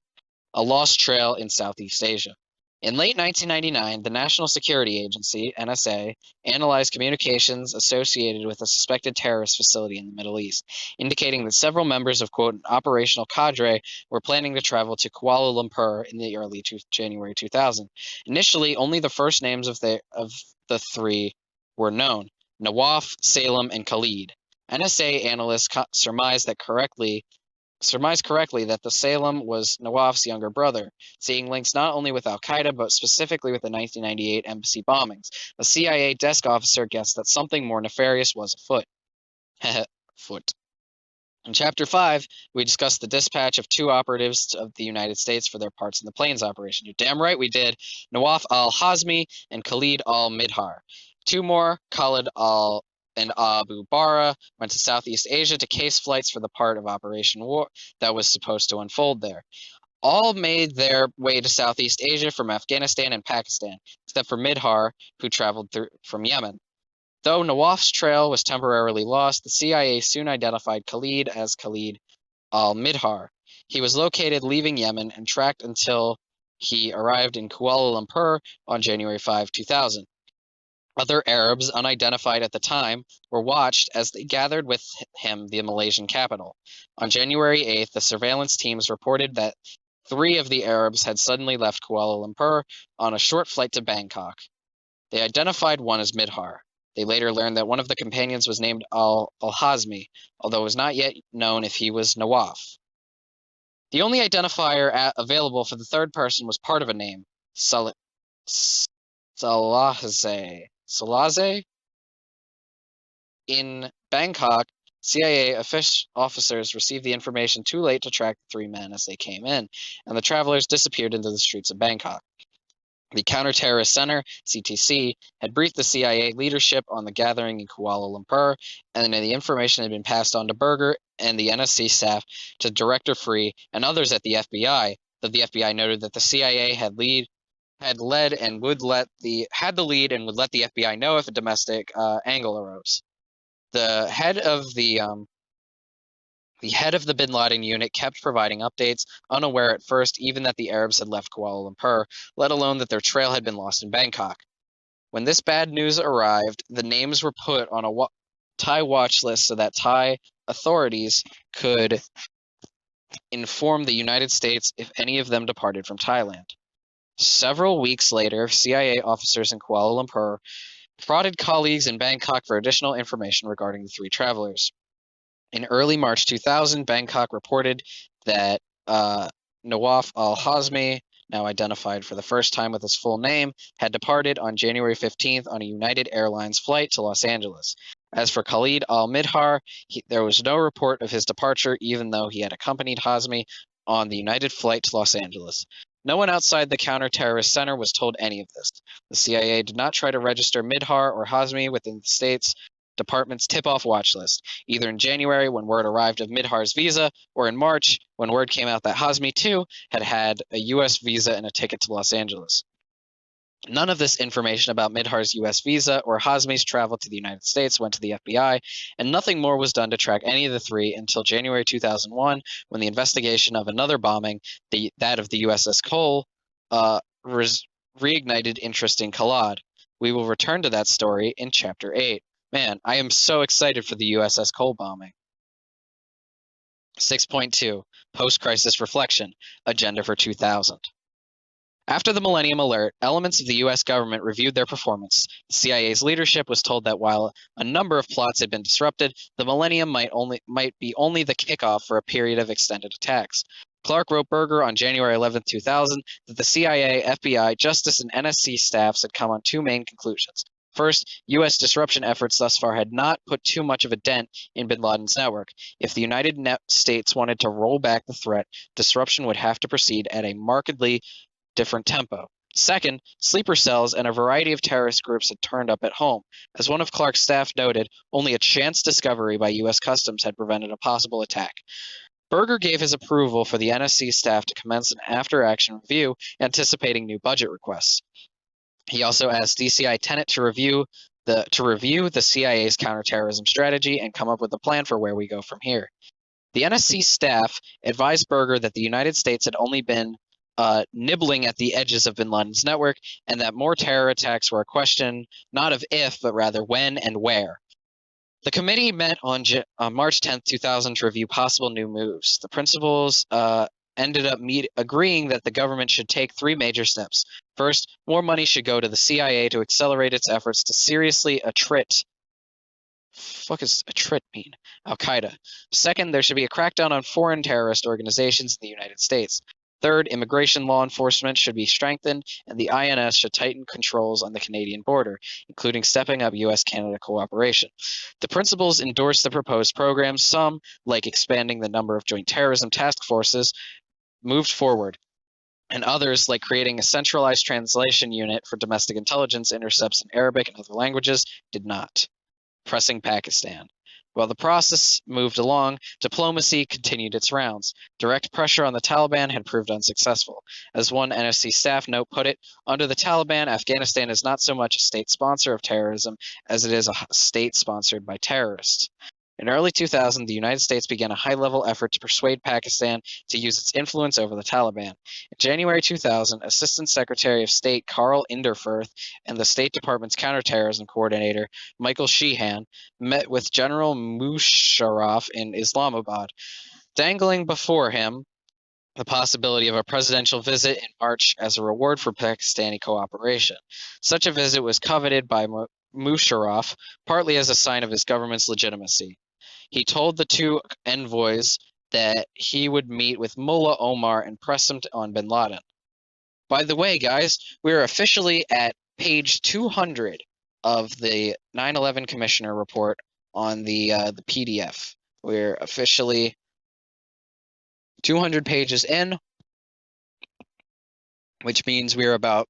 A lost trail in Southeast Asia. In late 1999, the National Security Agency, NSA, analyzed communications associated with a suspected terrorist facility in the Middle East, indicating that several members of, quote, an operational cadre were planning to travel to Kuala Lumpur in the early January 2000. Initially, only the first names of the three were known, Nawaf, Salem, and Khalid. NSA analysts surmised correctly that the Salem was Nawaf's younger brother, seeing links not only with al-Qaeda but specifically with the 1998 embassy bombings. A CIA desk officer guessed that something more nefarious was afoot. Foot. In Chapter 5, we discussed the dispatch of two operatives of the United States for their parts in the planes operation. You're damn right we did. Nawaf al-Hazmi and Khalid al-Midhar. Two more, Khalid and Abu Bara, went to Southeast Asia to case flights for the part of Operation War that was supposed to unfold there. All made their way to Southeast Asia from Afghanistan and Pakistan, except for Midhar, who traveled from Yemen. Though Nawaf's trail was temporarily lost, the CIA soon identified Khalid as Khalid al-Midhar. He was located leaving Yemen and tracked until he arrived in Kuala Lumpur on January 5, 2000. Other Arabs, unidentified at the time, were watched as they gathered with him the Malaysian capital. On January 8th, the surveillance teams reported that 3 of the Arabs had suddenly left Kuala Lumpur on a short flight to Bangkok. They identified one as Midhar. They later learned that one of the companions was named al-Hazmi, although it was not yet known if he was Nawaf. The only identifier available for the third person was part of a name, Salazé. In Bangkok, CIA officers received the information too late to track the 3 men as they came in, and the travelers disappeared into the streets of Bangkok. The Counterterrorist Center, CTC, had briefed the CIA leadership on the gathering in Kuala Lumpur, and the information had been passed on to Berger and the NSC staff to Director Free and others at the FBI, though the FBI noted that the CIA had the lead and would let the FBI know if a domestic angle arose. The head of the Bin Laden unit kept providing updates, unaware at first even that the Arabs had left Kuala Lumpur, let alone that their trail had been lost in Bangkok. When this bad news arrived, the names were put on a Thai watch list so that Thai authorities could inform the United States if any of them departed from Thailand. Several weeks later, CIA officers in Kuala Lumpur prodded colleagues in Bangkok for additional information regarding the three travelers. In early March 2000, Bangkok reported that Nawaf al-Hazmi, now identified for the first time with his full name, had departed on January 15th on a United Airlines flight to Los Angeles. As for Khalid al-Midhar, there was no report of his departure, even though he had accompanied Hazmi on the United flight to Los Angeles. No one outside the Counterterrorist Center was told any of this. The CIA did not try to register Midhar or Hazmi within the State's Department's tip-off watch list, either in January when word arrived of Midhar's visa, or in March when word came out that Hazmi too had a U.S. visa and a ticket to Los Angeles. None of this information about Midhar's U.S. visa or Hazmi's travel to the United States went to the FBI, and nothing more was done to track any of the three until January 2001, when the investigation of another bombing, that of the USS Cole, reignited interest in Khalid. We will return to that story in Chapter 8. Man, I am so excited for the USS Cole bombing. 6.2 Post-Crisis Reflection Agenda for 2000. After the Millennium Alert, elements of the U.S. government reviewed their performance. The CIA's leadership was told that while a number of plots had been disrupted, the Millennium might be only the kickoff for a period of extended attacks. Clark wrote Berger on January 11, 2000, that the CIA, FBI, Justice, and NSC staffs had come on two main conclusions. First, U.S. disruption efforts thus far had not put too much of a dent in bin Laden's network. If the United States wanted to roll back the threat, disruption would have to proceed at a markedly different tempo. Second, sleeper cells and a variety of terrorist groups had turned up at home. As one of Clark's staff noted, only a chance discovery by U.S. Customs had prevented a possible attack. Berger gave his approval for the NSC staff to commence an after-action review, anticipating new budget requests. He also asked DCI Tenet to review the CIA's counterterrorism strategy and come up with a plan for where we go from here. The NSC staff advised Berger that the United States had only been nibbling at the edges of bin Laden's network, and that more terror attacks were a question not of if, but rather when and where. The committee met on March 10, 2000 to review possible new moves. The principals ended up agreeing that the government should take three major steps. First, more money should go to the CIA to accelerate its efforts to seriously attrit. Fuck does attrit mean? Al-Qaeda. Second, there should be a crackdown on foreign terrorist organizations in the United States. Third, immigration law enforcement should be strengthened, and the INS should tighten controls on the Canadian border, including stepping up U.S.-Canada cooperation. The principals endorsed the proposed programs. Some, like expanding the number of joint terrorism task forces, moved forward, and others, like creating a centralized translation unit for domestic intelligence intercepts in Arabic and other languages, did not. Pressing Pakistan. While the process moved along, diplomacy continued its rounds. Direct pressure on the Taliban had proved unsuccessful. As one NSC staff note put it, under the Taliban, Afghanistan is not so much a state sponsor of terrorism as it is a state sponsored by terrorists. In early 2000, the United States began a high-level effort to persuade Pakistan to use its influence over the Taliban. In January 2000, Assistant Secretary of State Carl Inderfirth and the State Department's counterterrorism coordinator, Michael Sheehan, met with General Musharraf in Islamabad, dangling before him the possibility of a presidential visit in March as a reward for Pakistani cooperation. Such a visit was coveted by Musharraf, partly as a sign of his government's legitimacy. He told the two envoys that he would meet with Mullah Omar and press him on bin Laden. By the way, guys, we're officially at page 200 of the 9/11 Commissioner Report on the PDF. We're officially 200 pages in, which means we're about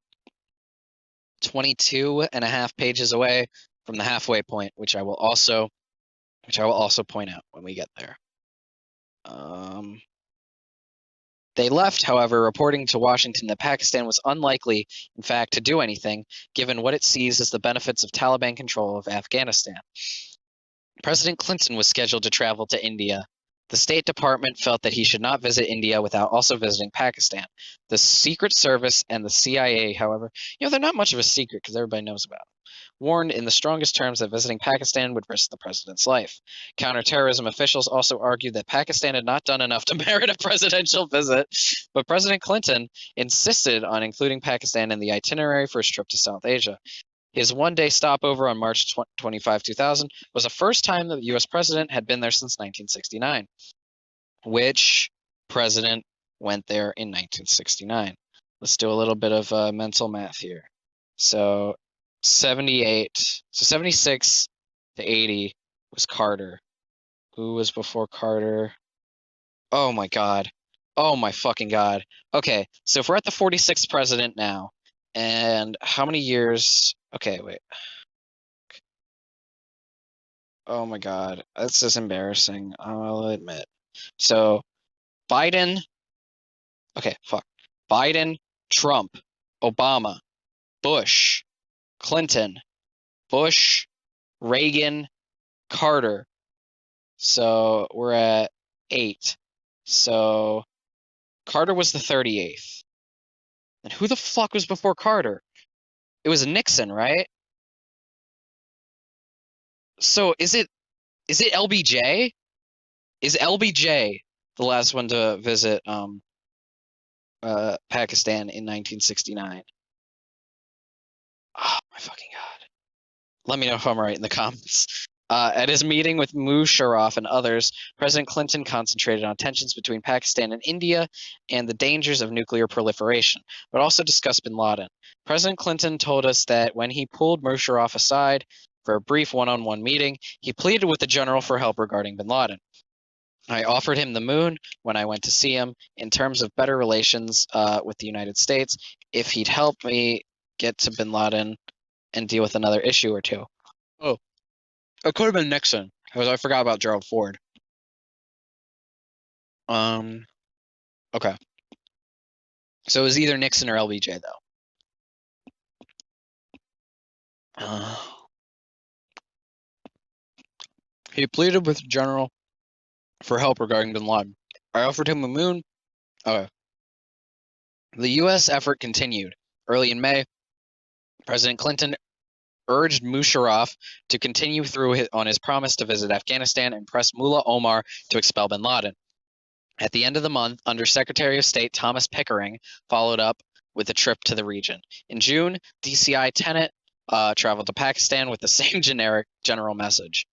22 and a half pages away from the halfway point, which I will also point out when we get there. They left, however, reporting to Washington that Pakistan was unlikely, in fact, to do anything, given what it sees as the benefits of Taliban control of Afghanistan. President Clinton was scheduled to travel to India. The State Department felt that he should not visit India without also visiting Pakistan. The Secret Service and the CIA, however, they're not much of a secret because everybody knows about them, warned in the strongest terms that visiting Pakistan would risk the president's life. Counterterrorism officials also argued that Pakistan had not done enough to merit a presidential visit, but President Clinton insisted on including Pakistan in the itinerary for his trip to South Asia. His one-day stopover on March 25, 2000 was the first time that the U.S. president had been there since 1969. Which president went there in 1969? Let's do a little bit of mental math here. So 76 to 80 was Carter. Who was before Carter? Oh my God. Oh my fucking God. Okay, so if we're at the 46th president now, and how many years? Okay, wait. Oh my God, this is embarrassing. I'll admit. So Biden. Okay, fuck. Biden, Trump, Obama, Bush, Clinton, Bush, Reagan, Carter. So we're at 8. So Carter was the 38th. And who the fuck was before Carter? It was Nixon, right? So is it LBJ? Is LBJ the last one to visit Pakistan in 1969? Oh my fucking God. Let me know if I'm right in the comments. At his meeting with Musharraf and others, President Clinton concentrated on tensions between Pakistan and India and the dangers of nuclear proliferation, but also discussed bin Laden. President Clinton told us that when he pulled Musharraf aside for a brief one-on-one meeting, he pleaded with the general for help regarding bin Laden. I offered him the moon when I went to see him in terms of better relations with the United States if he'd help me get to bin Laden and deal with another issue or two. Oh, it could have been Nixon, because I forgot about Gerald Ford. Okay. So it was either Nixon or LBJ, though. He pleaded with the general for help regarding bin Laden. I offered him a moon. Okay. The U.S. effort continued. Early in May, President Clinton urged Musharraf to continue through on his promise to visit Afghanistan and press Mullah Omar to expel bin Laden. At the end of the month, Under-Secretary of State Thomas Pickering followed up with a trip to the region. In June, DCI Tenet traveled to Pakistan with the same general message.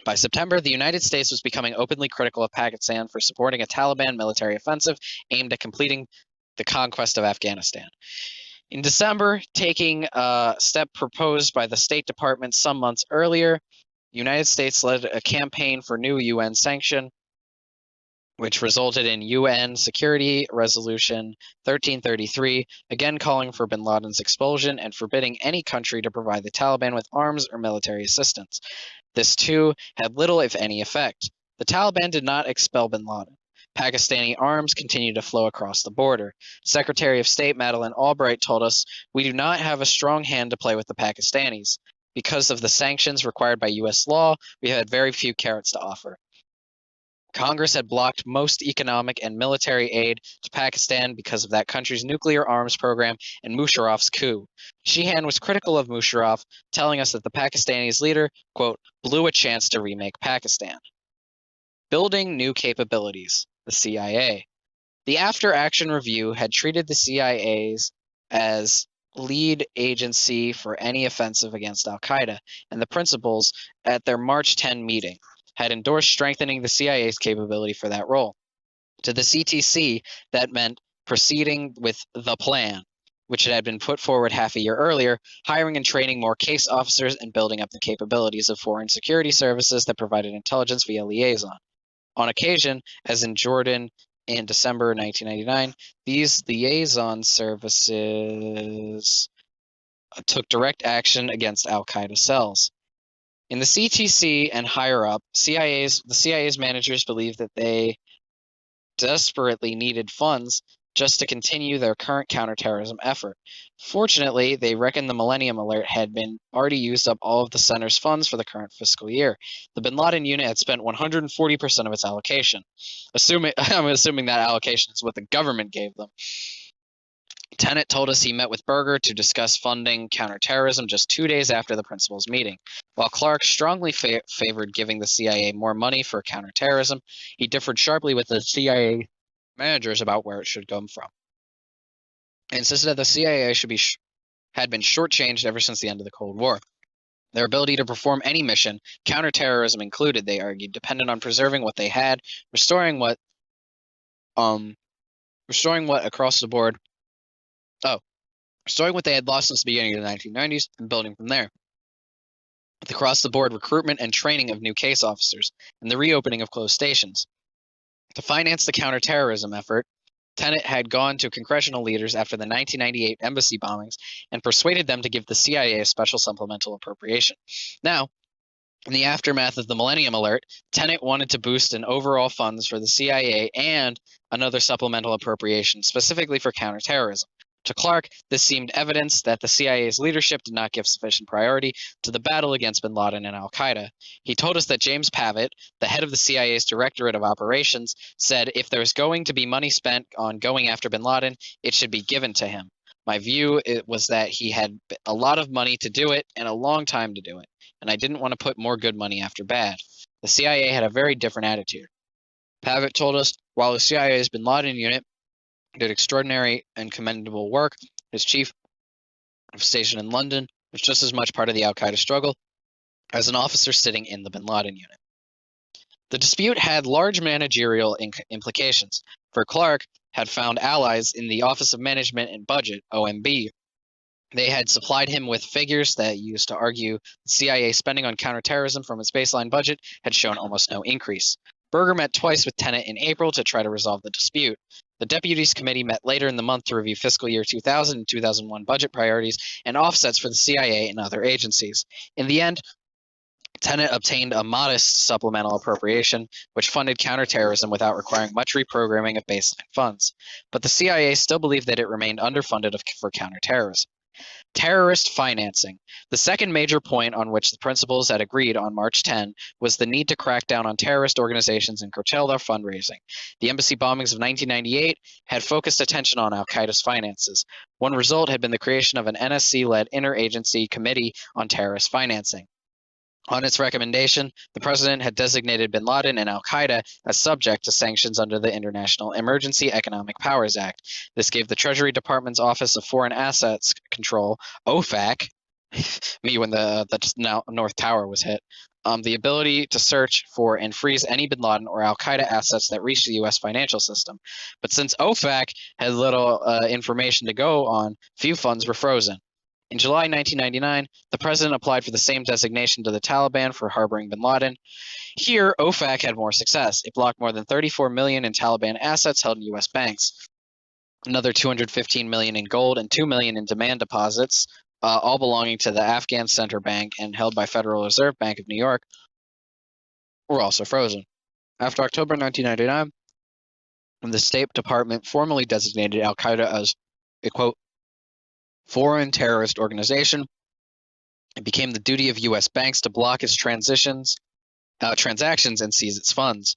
By September, the United States was becoming openly critical of Pakistan for supporting a Taliban military offensive aimed at completing the conquest of Afghanistan. In December, taking a step proposed by the State Department some months earlier, the United States led a campaign for new UN sanction, which resulted in UN Security Resolution 1333, again calling for bin Laden's expulsion and forbidding any country to provide the Taliban with arms or military assistance. This, too, had little, if any, effect. The Taliban did not expel bin Laden. Pakistani arms continued to flow across the border. Secretary of State Madeleine Albright told us, "We do not have a strong hand to play with the Pakistanis. Because of the sanctions required by U.S. law, we had very few carrots to offer." Congress had blocked most economic and military aid to Pakistan because of that country's nuclear arms program and Musharraf's coup. Sheehan was critical of Musharraf, telling us that the Pakistanis leader, quote, blew a chance to remake Pakistan. Building new capabilities, the CIA. The After Action Review had treated the CIA's as lead agency for any offensive against al-Qaeda, and the principals at their March 10 meeting had endorsed strengthening the CIA's capability for that role. To the CTC, that meant proceeding with the plan, which had been put forward half a year earlier, hiring and training more case officers and building up the capabilities of foreign security services that provided intelligence via liaison. On occasion, as in Jordan in December 1999, these liaison services took direct action against al-Qaeda cells. In the CTC and higher up, the CIA's managers believed that they desperately needed funds just to continue their current counterterrorism effort. Fortunately, they reckoned the Millennium Alert had been already used up all of the center's funds for the current fiscal year. The Bin Laden unit had spent 140% of its allocation. I'm assuming that allocation is what the government gave them. Tenet told us he met with Berger to discuss funding counterterrorism just 2 days after the principal's meeting. While Clark strongly favored giving the CIA more money for counterterrorism, he differed sharply with the CIA managers about where it should come from. He insisted that the CIA had been shortchanged ever since the end of the Cold War. Their ability to perform any mission, counterterrorism included, they argued, depended on preserving what they had, restoring what across the board. Restoring what they had lost since the beginning of the 1990s and building from there. With across-the-board recruitment and training of new case officers and the reopening of closed stations. To finance the counterterrorism effort, Tenet had gone to congressional leaders after the 1998 embassy bombings and persuaded them to give the CIA a special supplemental appropriation. Now, in the aftermath of the Millennium Alert, Tenet wanted to boost an overall funds for the CIA and another supplemental appropriation specifically for counterterrorism. To Clark, this seemed evidence that the CIA's leadership did not give sufficient priority to the battle against bin Laden and al-Qaeda. He told us that James Pavitt, the head of the CIA's Directorate of Operations, said if there's going to be money spent on going after bin Laden, it should be given to him. My view was that he had a lot of money to do it and a long time to do it, and I didn't want to put more good money after bad. The CIA had a very different attitude. Pavitt told us, while the CIA's bin Laden unit did extraordinary and commendable work, his chief of station in London was just as much part of the al-Qaeda struggle as an officer sitting in the bin Laden unit. The dispute had large managerial implications, for Clark had found allies in the Office of Management and Budget, OMB. They had supplied him with figures that used to argue the CIA spending on counterterrorism from its baseline budget had shown almost no increase. Berger met twice with Tenet in April to try to resolve the dispute. The Deputies Committee met later in the month to review fiscal year 2000 and 2001 budget priorities and offsets for the CIA and other agencies. In the end, Tenet obtained a modest supplemental appropriation, which funded counterterrorism without requiring much reprogramming of baseline funds. But the CIA still believed that it remained underfunded for counterterrorism. Terrorist financing. The second major point on which the principals had agreed on March 10 was the need to crack down on terrorist organizations and curtail their fundraising. The embassy bombings of 1998 had focused attention on al-Qaeda's finances. One result had been the creation of an NSC-led interagency committee on terrorist financing. On its recommendation, the president had designated bin Laden and al-Qaeda as subject to sanctions under the International Emergency Economic Powers Act. This gave the Treasury Department's Office of Foreign Assets Control, OFAC, me when the North Tower was hit, the ability to search for and freeze any bin Laden or al-Qaeda assets that reached the U.S. financial system. But since OFAC had little information to go on, few funds were frozen. In July 1999, the president applied for the same designation to the Taliban for harboring bin Laden. Here, OFAC had more success. It blocked more than $34 million in Taliban assets held in U.S. banks. Another $215 million in gold and $2 million in demand deposits, all belonging to the Afghan Central Bank and held by Federal Reserve Bank of New York, were also frozen. After October 1999, when the State Department formally designated al-Qaeda as a, quote, foreign terrorist organization, it became the duty of U.S. banks to block its transactions and seize its funds.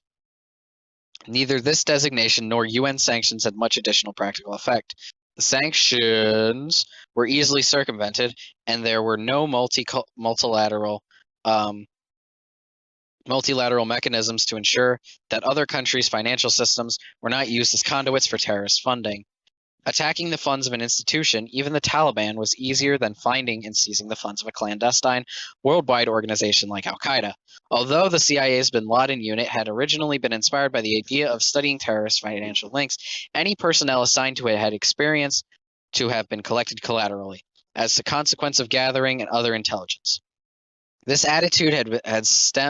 Neither this designation nor UN sanctions had much additional practical effect. The sanctions were easily circumvented, and there were no multilateral mechanisms to ensure that other countries' financial systems were not used as conduits for terrorist funding. Attacking the funds of an institution, even the Taliban, was easier than finding and seizing the funds of a clandestine, worldwide organization like al-Qaeda. Although the CIA's bin Laden unit had originally been inspired by the idea of studying terrorist financial links, any personnel assigned to it had experience to have been collected collaterally, as a consequence of gathering and other intelligence. This attitude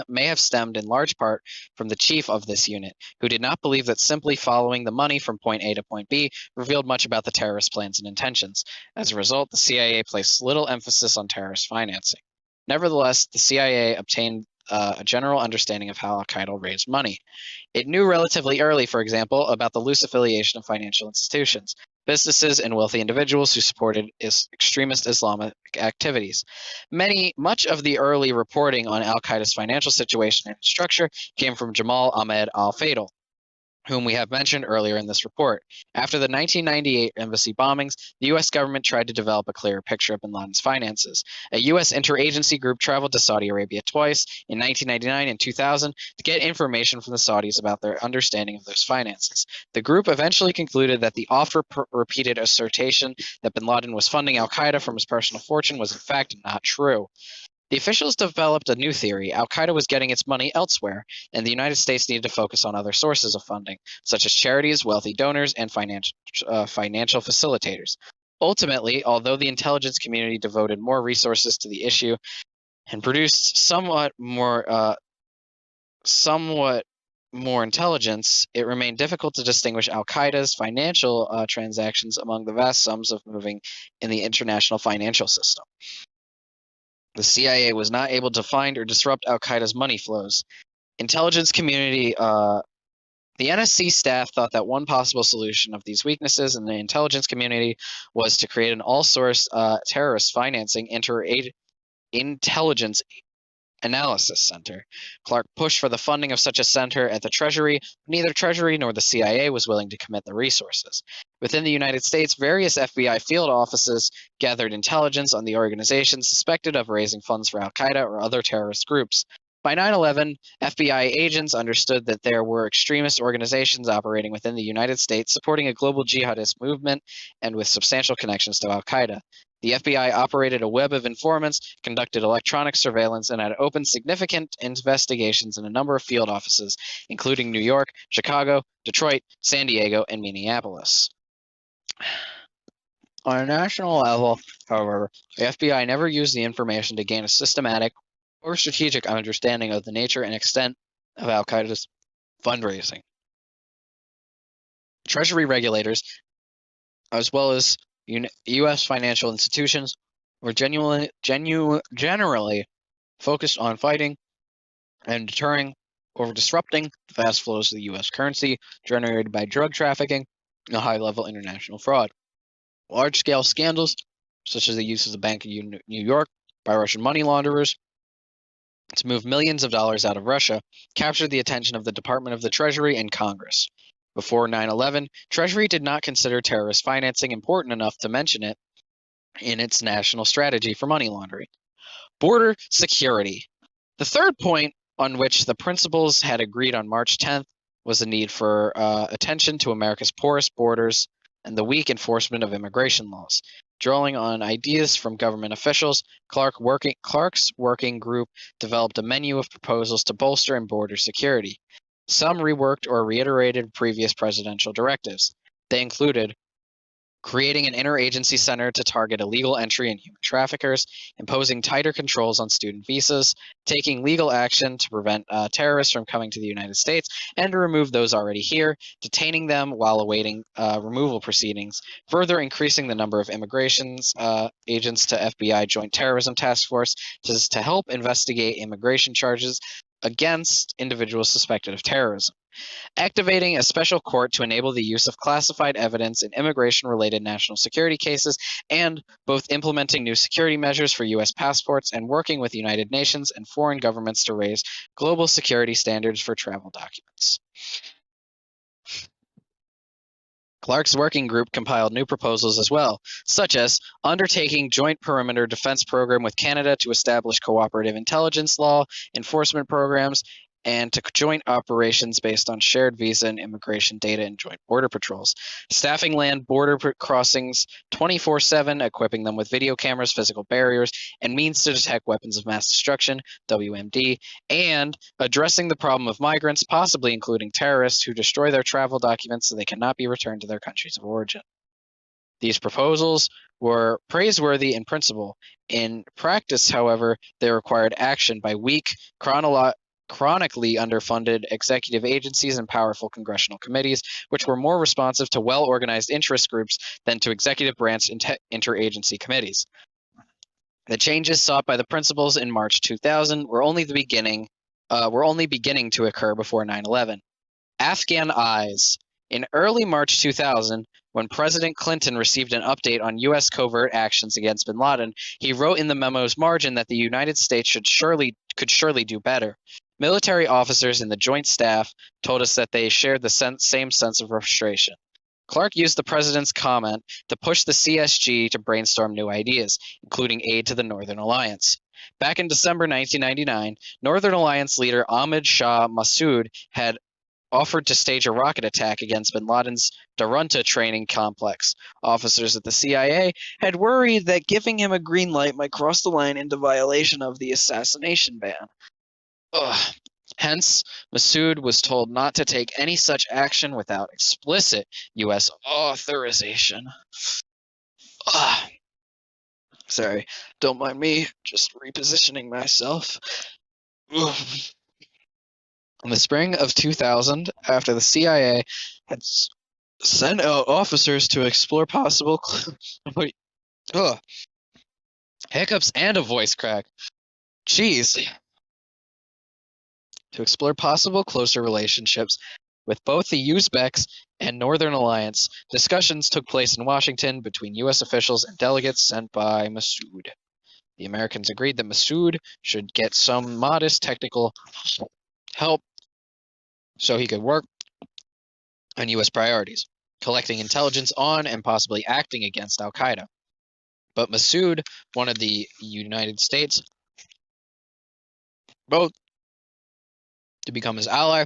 may have stemmed in large part from the chief of this unit, who did not believe that simply following the money from point A to point B revealed much about the terrorist plans and intentions. As a result, the CIA placed little emphasis on terrorist financing. Nevertheless, the CIA obtained a general understanding of how al-Qaeda raised money. It knew relatively early, for example, about the loose affiliation of financial institutions, businesses, and wealthy individuals who supported extremist Islamic activities. Much of the early reporting on al-Qaeda's financial situation and structure came from Jamal Ahmed al-Fadl, whom we have mentioned earlier in this report. After the 1998 embassy bombings, the U.S. government tried to develop a clearer picture of bin Laden's finances. A U.S. interagency group traveled to Saudi Arabia twice, in 1999 and 2000, to get information from the Saudis about their understanding of those finances. The group eventually concluded that the oft-repeated assertion that bin Laden was funding al-Qaeda from his personal fortune was in fact not true. The officials developed a new theory: al-Qaeda was getting its money elsewhere, and the United States needed to focus on other sources of funding, such as charities, wealthy donors, and financial facilitators. Ultimately, although the intelligence community devoted more resources to the issue and produced somewhat more intelligence, it remained difficult to distinguish al-Qaeda's financial transactions among the vast sums of moving in the international financial system. The CIA was not able to find or disrupt al-Qaeda's money flows. Intelligence community, the NSC staff thought that one possible solution of these weaknesses in the intelligence community was to create an all-source terrorist financing intelligence analysis center. Clark pushed for the funding of such a center at the Treasury, but neither Treasury nor the CIA was willing to commit the resources. Within the United States, various FBI field offices gathered intelligence on the organizations suspected of raising funds for al-Qaeda or other terrorist groups. By 9/11, FBI agents understood that there were extremist organizations operating within the United States supporting a global jihadist movement and with substantial connections to al-Qaeda. The FBI operated a web of informants, conducted electronic surveillance, and had opened significant investigations in a number of field offices, including New York, Chicago, Detroit, San Diego, and Minneapolis. On a national level, however, the FBI never used the information to gain a systematic or strategic understanding of the nature and extent of al-Qaeda's fundraising. Treasury regulators, as well as U.S. financial institutions, were generally focused on fighting and deterring or disrupting the vast flows of the U.S. currency generated by drug trafficking and high-level international fraud. Large-scale scandals, such as the use of the Bank of New York by Russian money launderers to move millions of dollars out of Russia, captured the attention of the Department of the Treasury and Congress. Before 9/11, Treasury did not consider terrorist financing important enough to mention it in its national strategy for money laundering. Border security. The third point on which the principals had agreed on March 10th was the need for attention to America's porous borders and the weak enforcement of immigration laws. Drawing on ideas from government officials, Clark's working group developed a menu of proposals to bolster border security. Some reworked or reiterated previous presidential directives. They included creating an interagency center to target illegal entry and human traffickers, imposing tighter controls on student visas, taking legal action to prevent terrorists from coming to the United States and to remove those already here, detaining them while awaiting removal proceedings, further increasing the number of immigration agents to FBI Joint Terrorism Task Force to help investigate immigration charges against individuals suspected of terrorism. Activating a special court to enable the use of classified evidence in immigration-related national security cases, and both implementing new security measures for U.S. passports and working with the United Nations and foreign governments to raise global security standards for travel documents. Clark's working group compiled new proposals as well, such as undertaking joint perimeter defense program with Canada to establish cooperative intelligence law enforcement programs, and to joint operations based on shared visa and immigration data and joint border patrols. Staffing land border crossings 24/7, equipping them with video cameras, physical barriers, and means to detect weapons of mass destruction, WMD, and addressing the problem of migrants, possibly including terrorists, who destroy their travel documents so they cannot be returned to their countries of origin. These proposals were praiseworthy in principle. In practice, however, they required action by weak, chronically underfunded executive agencies and powerful congressional committees, which were more responsive to well-organized interest groups than to executive branch interagency committees. The changes sought by the principals in March 2000 were only beginning to occur before 9/11. Afghan Eyes. In early March 2000, when President Clinton received an update on U.S. covert actions against bin Laden, he wrote in the memo's margin that the United States could surely do better. Military officers in the Joint Staff told us that they shared the same sense of frustration. Clark used the president's comment to push the CSG to brainstorm new ideas, including aid to the Northern Alliance. Back in December 1999, Northern Alliance leader Ahmad Shah Massoud had offered to stage a rocket attack against bin Laden's Darunta training complex. Officers at the CIA had worried that giving him a green light might cross the line into violation of the assassination ban. Ugh. Hence, Massoud was told not to take any such action without explicit U.S. authorization. Ugh. Sorry, don't mind me, just repositioning myself. Ugh. In the spring of 2000, after the CIA had sent out officers to explore possible hiccups and a voice crack. Jeez. To explore possible closer relationships with both the Uzbeks and Northern Alliance, discussions took place in Washington between U.S. officials and delegates sent by Massoud. The Americans agreed that Massoud should get some modest technical help so he could work on U.S. priorities, collecting intelligence on and possibly acting against al-Qaeda. But Massoud wanted the United States both to become his ally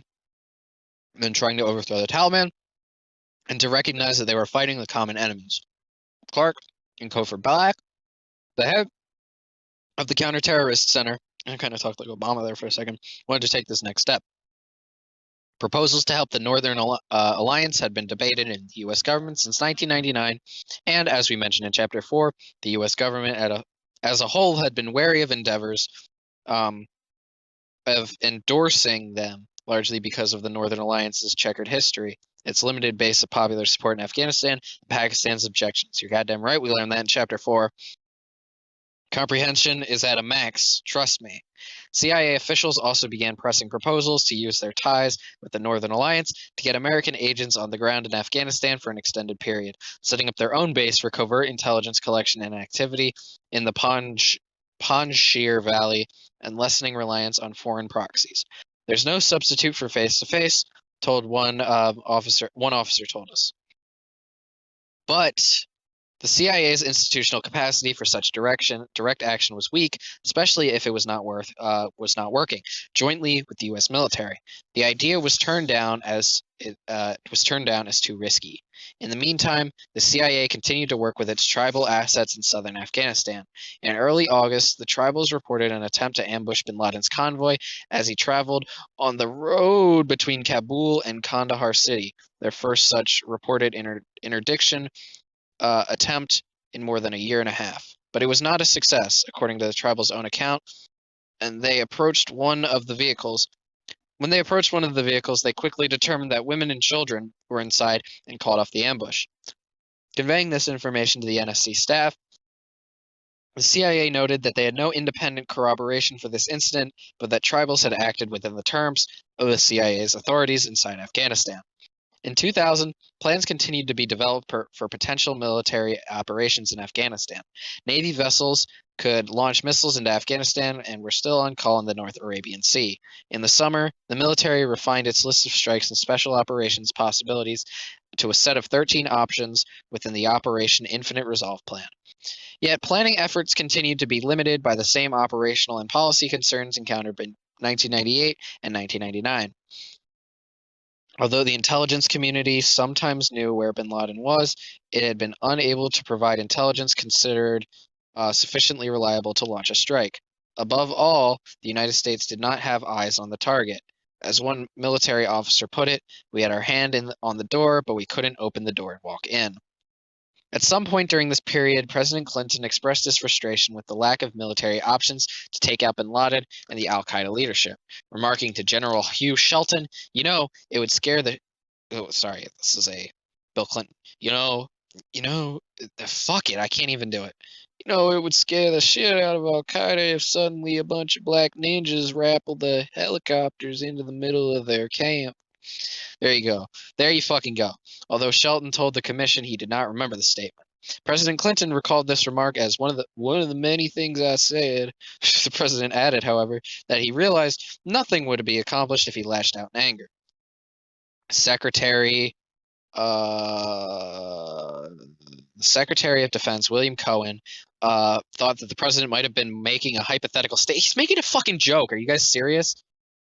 in trying to overthrow the Taliban and to recognize that they were fighting the common enemies. Clark and Cofer Black, the head of the Counterterrorist Center, I kind of talked like Obama there for a second, wanted to take this next step. Proposals to help the Northern Alliance had been debated in the U.S. government since 1999, and as we mentioned in Chapter 4, the U.S. government as a whole had been wary of endeavors of endorsing them, largely because of the Northern Alliance's checkered history, its limited base of popular support in Afghanistan, and Pakistan's objections. You're goddamn right, we learned that in Chapter 4. Comprehension is at a max, trust me. CIA officials also began pressing proposals to use their ties with the Northern Alliance to get American agents on the ground in Afghanistan for an extended period, setting up their own base for covert intelligence collection and activity in the Panjshir Valley and lessening reliance on foreign proxies. There's no substitute for face-to-face, told one officer told us. But the CIA's institutional capacity for such direct action was weak, especially if it was not working jointly with the U.S. military. The idea was turned down as too risky. In the meantime, the CIA continued to work with its tribal assets in southern Afghanistan. In early August, the tribals reported an attempt to ambush bin Laden's convoy as he traveled on the road between Kabul and Kandahar city, their first such reported interdiction attempt in more than a year and a half. But it was not a success, according to the tribal's own account, and they approached one of the vehicles. When they approached one of the vehicles, they quickly determined that women and children were inside and called off the ambush. Conveying this information to the NSC staff, the CIA noted that they had no independent corroboration for this incident, but that tribals had acted within the terms of the CIA's authorities inside Afghanistan. In 2000, plans continued to be developed for potential military operations in Afghanistan. Navy vessels could launch missiles into Afghanistan and were still on call in the North Arabian Sea. In the summer, the military refined its list of strikes and special operations possibilities to a set of 13 options within the Operation Infinite Resolve plan. Yet planning efforts continued to be limited by the same operational and policy concerns encountered in 1998 and 1999. Although the intelligence community sometimes knew where bin Laden was, it had been unable to provide intelligence considered sufficiently reliable to launch a strike. Above all, the United States did not have eyes on the target. As one military officer put it, we had our hand on the door, but we couldn't open the door and walk in. At some point during this period, President Clinton expressed his frustration with the lack of military options to take out bin Laden and the al-Qaeda leadership, remarking to General Hugh Shelton, it would scare the... Oh, sorry, this is a Bill Clinton. Fuck it, I can't even do it. It would scare the shit out of al-Qaeda if suddenly a bunch of black ninjas rappelled the helicopters into the middle of their camp. There you go. There you fucking go. Although Shelton told the commission he did not remember the statement. President Clinton recalled this remark as one of the many things I said. The president added, however, that he realized nothing would be accomplished if he lashed out in anger. Secretary the Secretary of Defense, William Cohen, thought that the president might have been making a hypothetical statement. He's making a fucking joke. Are you guys serious?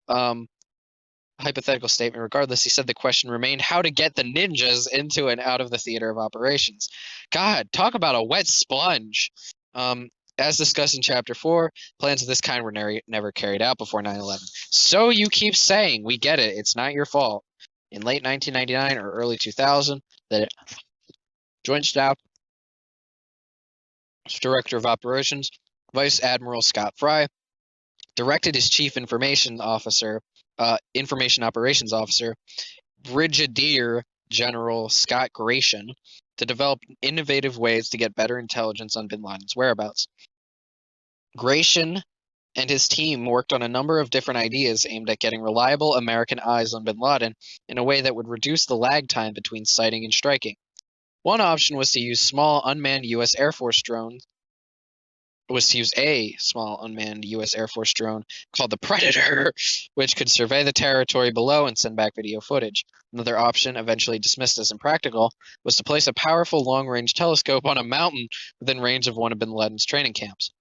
Hypothetical statement. Regardless, he said the question remained how to get the ninjas into and out of the theater of operations. God, talk about a wet sponge. As discussed in Chapter 4, plans of this kind were never carried out before 9/11. So you keep saying, we get it, it's not your fault. In late 1999 or early 2000, the Joint Staff Director of Operations, Vice Admiral Scott Fry, directed his Chief Information Operations Officer, Brigadier General Scott Gration, to develop innovative ways to get better intelligence on bin Laden's whereabouts. Gration and his team worked on a number of different ideas aimed at getting reliable American eyes on bin Laden in a way that would reduce the lag time between sighting and striking. One option was to use a small unmanned U.S. Air Force drone called the Predator, which could survey the territory below and send back video footage. Another option, eventually dismissed as impractical, was to place a powerful long-range telescope on a mountain within range of one of bin Laden's training camps.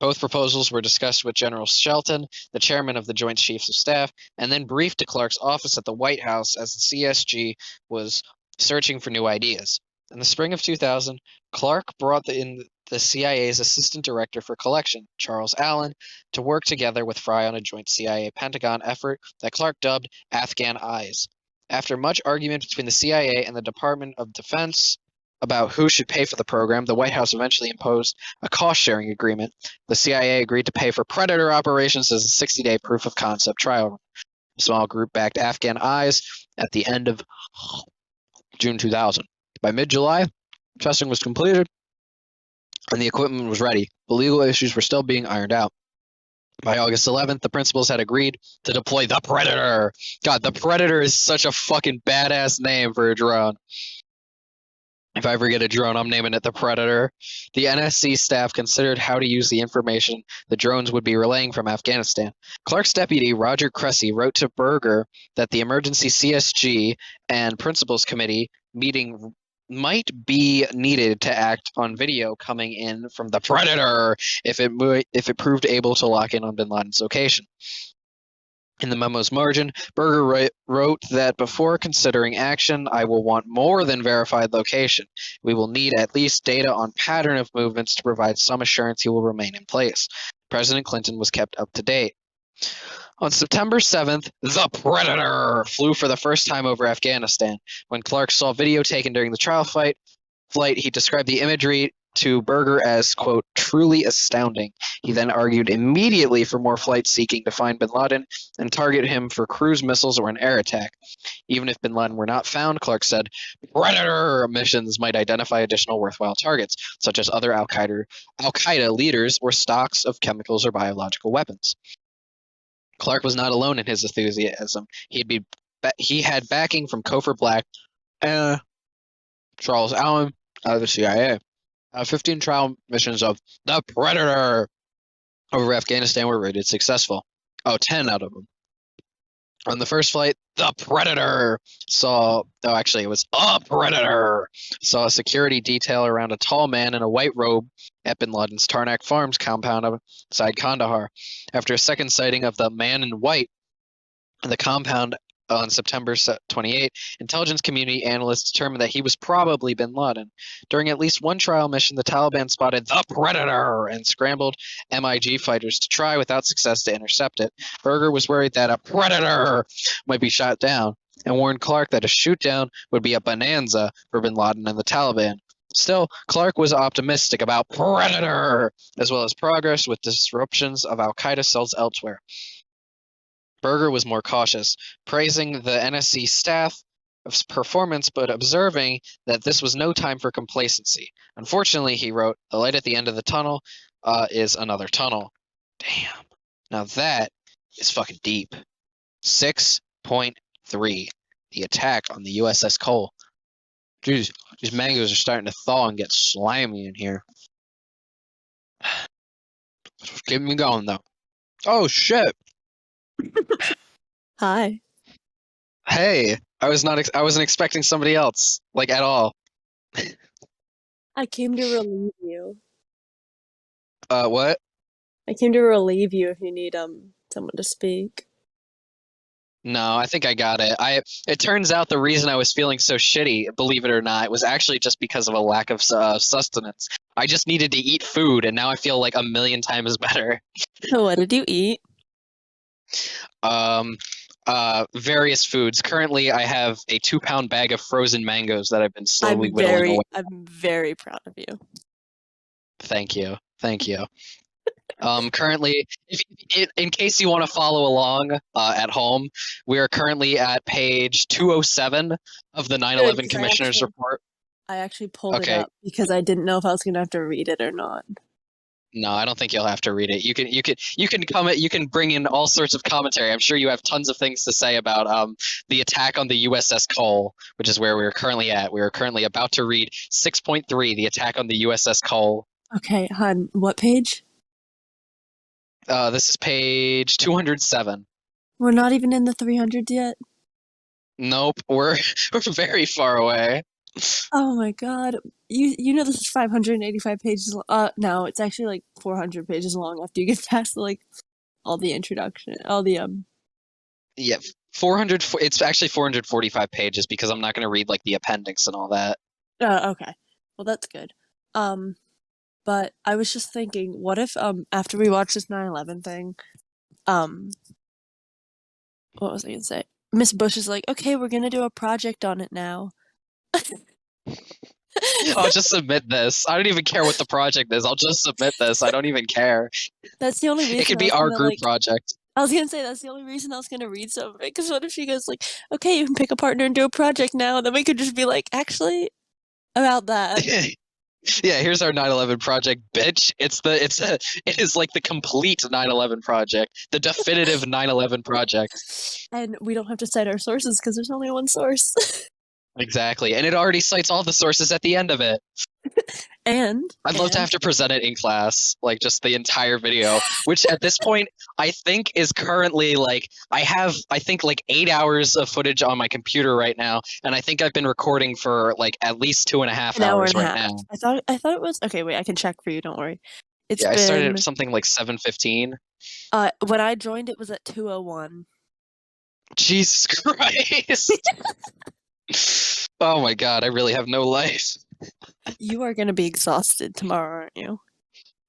Both proposals were discussed with General Shelton, the chairman of the Joint Chiefs of Staff, and then briefed to Clark's office at the White House as the CSG was searching for new ideas. In the spring of 2000, Clark brought in the CIA's Assistant Director for Collection, Charles Allen, to work together with Fry on a joint CIA-Pentagon effort that Clark dubbed Afghan Eyes. After much argument between the CIA and the Department of Defense about who should pay for the program, the White House eventually imposed a cost-sharing agreement. The CIA agreed to pay for Predator operations as a 60-day proof-of-concept trial run. A small group backed Afghan Eyes at the end of June 2000. By mid-July, testing was completed and the equipment was ready. The legal issues were still being ironed out. By August 11th, the principals had agreed to deploy the Predator. God, the Predator is such a fucking badass name for a drone. If I ever get a drone, I'm naming it the Predator. The NSC staff considered how to use the information the drones would be relaying from Afghanistan. Clark's deputy, Roger Cressy, wrote to Berger that the emergency CSG and principals committee meeting might be needed to act on video coming in from the Predator if it proved able to lock in on bin Laden's location. In the memo's margin, Berger wrote that before considering action, I will want more than verified location. We will need at least data on pattern of movements to provide some assurance he will remain in place. President Clinton was kept up to date. On September 7th, the Predator flew for the first time over Afghanistan. When Clark saw video taken during the trial flight, he described the imagery to Berger as, quote, truly astounding. He then argued immediately for more flights seeking to find bin Laden and target him for cruise missiles or an air attack. Even if bin Laden were not found, Clark said, Predator missions might identify additional worthwhile targets, such as other Al-Qaeda leaders or stocks of chemicals or biological weapons. Clark was not alone in his enthusiasm. He had backing from Cofer Black and Charles Allen of the CIA. 15 trial missions of the Predator over Afghanistan were rated successful. 10 out of them. On the first flight, the Predator saw a security detail around a tall man in a white robe at bin Laden's Tarnak Farms compound outside Kandahar. After a second sighting of the man in white in the compound on September 28, intelligence community analysts determined that he was probably bin Laden. During at least one trial mission, the Taliban spotted the Predator and scrambled MiG fighters to try without success to intercept it. Berger was worried that a Predator might be shot down. and warned Clark that a shoot-down would be a bonanza for bin Laden and the Taliban. Still, Clark was optimistic about Predator, as well as progress with disruptions of al-Qaeda cells elsewhere. Berger was more cautious, praising the NSC staff's performance but observing that this was no time for complacency. Unfortunately, he wrote, the light at the end of the tunnel is another tunnel. Damn. Now that is fucking deep. 6.3. The attack on the USS Cole. Jeez, these mangoes are starting to thaw and get slimy in here. Keep me going, though. Oh, shit. Hi. Hey, I wasn't expecting somebody else, like, at all. I came to relieve you. What? I came to relieve you if you need someone to speak. No, I think I got it. It turns out the reason I was feeling so shitty, believe it or not, was actually just because of a lack of sustenance. I just needed to eat food, and now I feel like a million times better. So what did you eat? Various foods. Currently, I have a 2-pound bag of frozen mangoes that I've been slowly whittling away. I'm very proud of you. Thank you. Currently, in case you want to follow along at home, we are currently at page 207 of the 9/11 Commissioner's Report. I actually pulled it up because I didn't know if I was going to have to read it or not. No, I don't think you'll have to read it. You can bring in all sorts of commentary. I'm sure you have tons of things to say about the attack on the USS Cole, which is where we're currently at. We are currently about to read 6.3, the attack on the USS Cole. Okay, hon, what page? This is page 207. We're not even in the 300s yet? Nope, we're very far away. Oh my god. You know this is 585 pages no, it's actually like 400 pages long after you get past like all the introduction, all the Yeah, 400 it's actually 445 pages because I'm not going to read like the appendix and all that. Okay. Well, that's good. But I was just thinking, what if after we watch this 9/11 thing, what was I going to say? Miss Bush is like, "Okay, we're going to do a project on it now." I'll just submit this. I don't even care what the project is. I'll just submit this. I don't even care. That's the only reason. It could be our group project. I was gonna say that's the only reason I was gonna read some of it. Because what if she goes like, "Okay, you can pick a partner and do a project now," and then we could just be like, "Actually, about that." Yeah, here's our 9/11 project, bitch. It is like the complete 9/11 project, the definitive 9/11 project. And we don't have to cite our sources because there's only one source. Exactly, and it already cites all the sources at the end of it. I'd love to have to present it in class, like just the entire video, which at this point I think is currently like I think like 8 hours of footage on my computer right now, and I think I've been recording for like at least 2.5 hours right now. I thought it was okay. Wait, I can check for you. Don't worry. I started at something like 7:15. When I joined, it was at 2:01. Jesus Christ! Oh my god, I really have no life. You are going to be exhausted tomorrow, aren't you?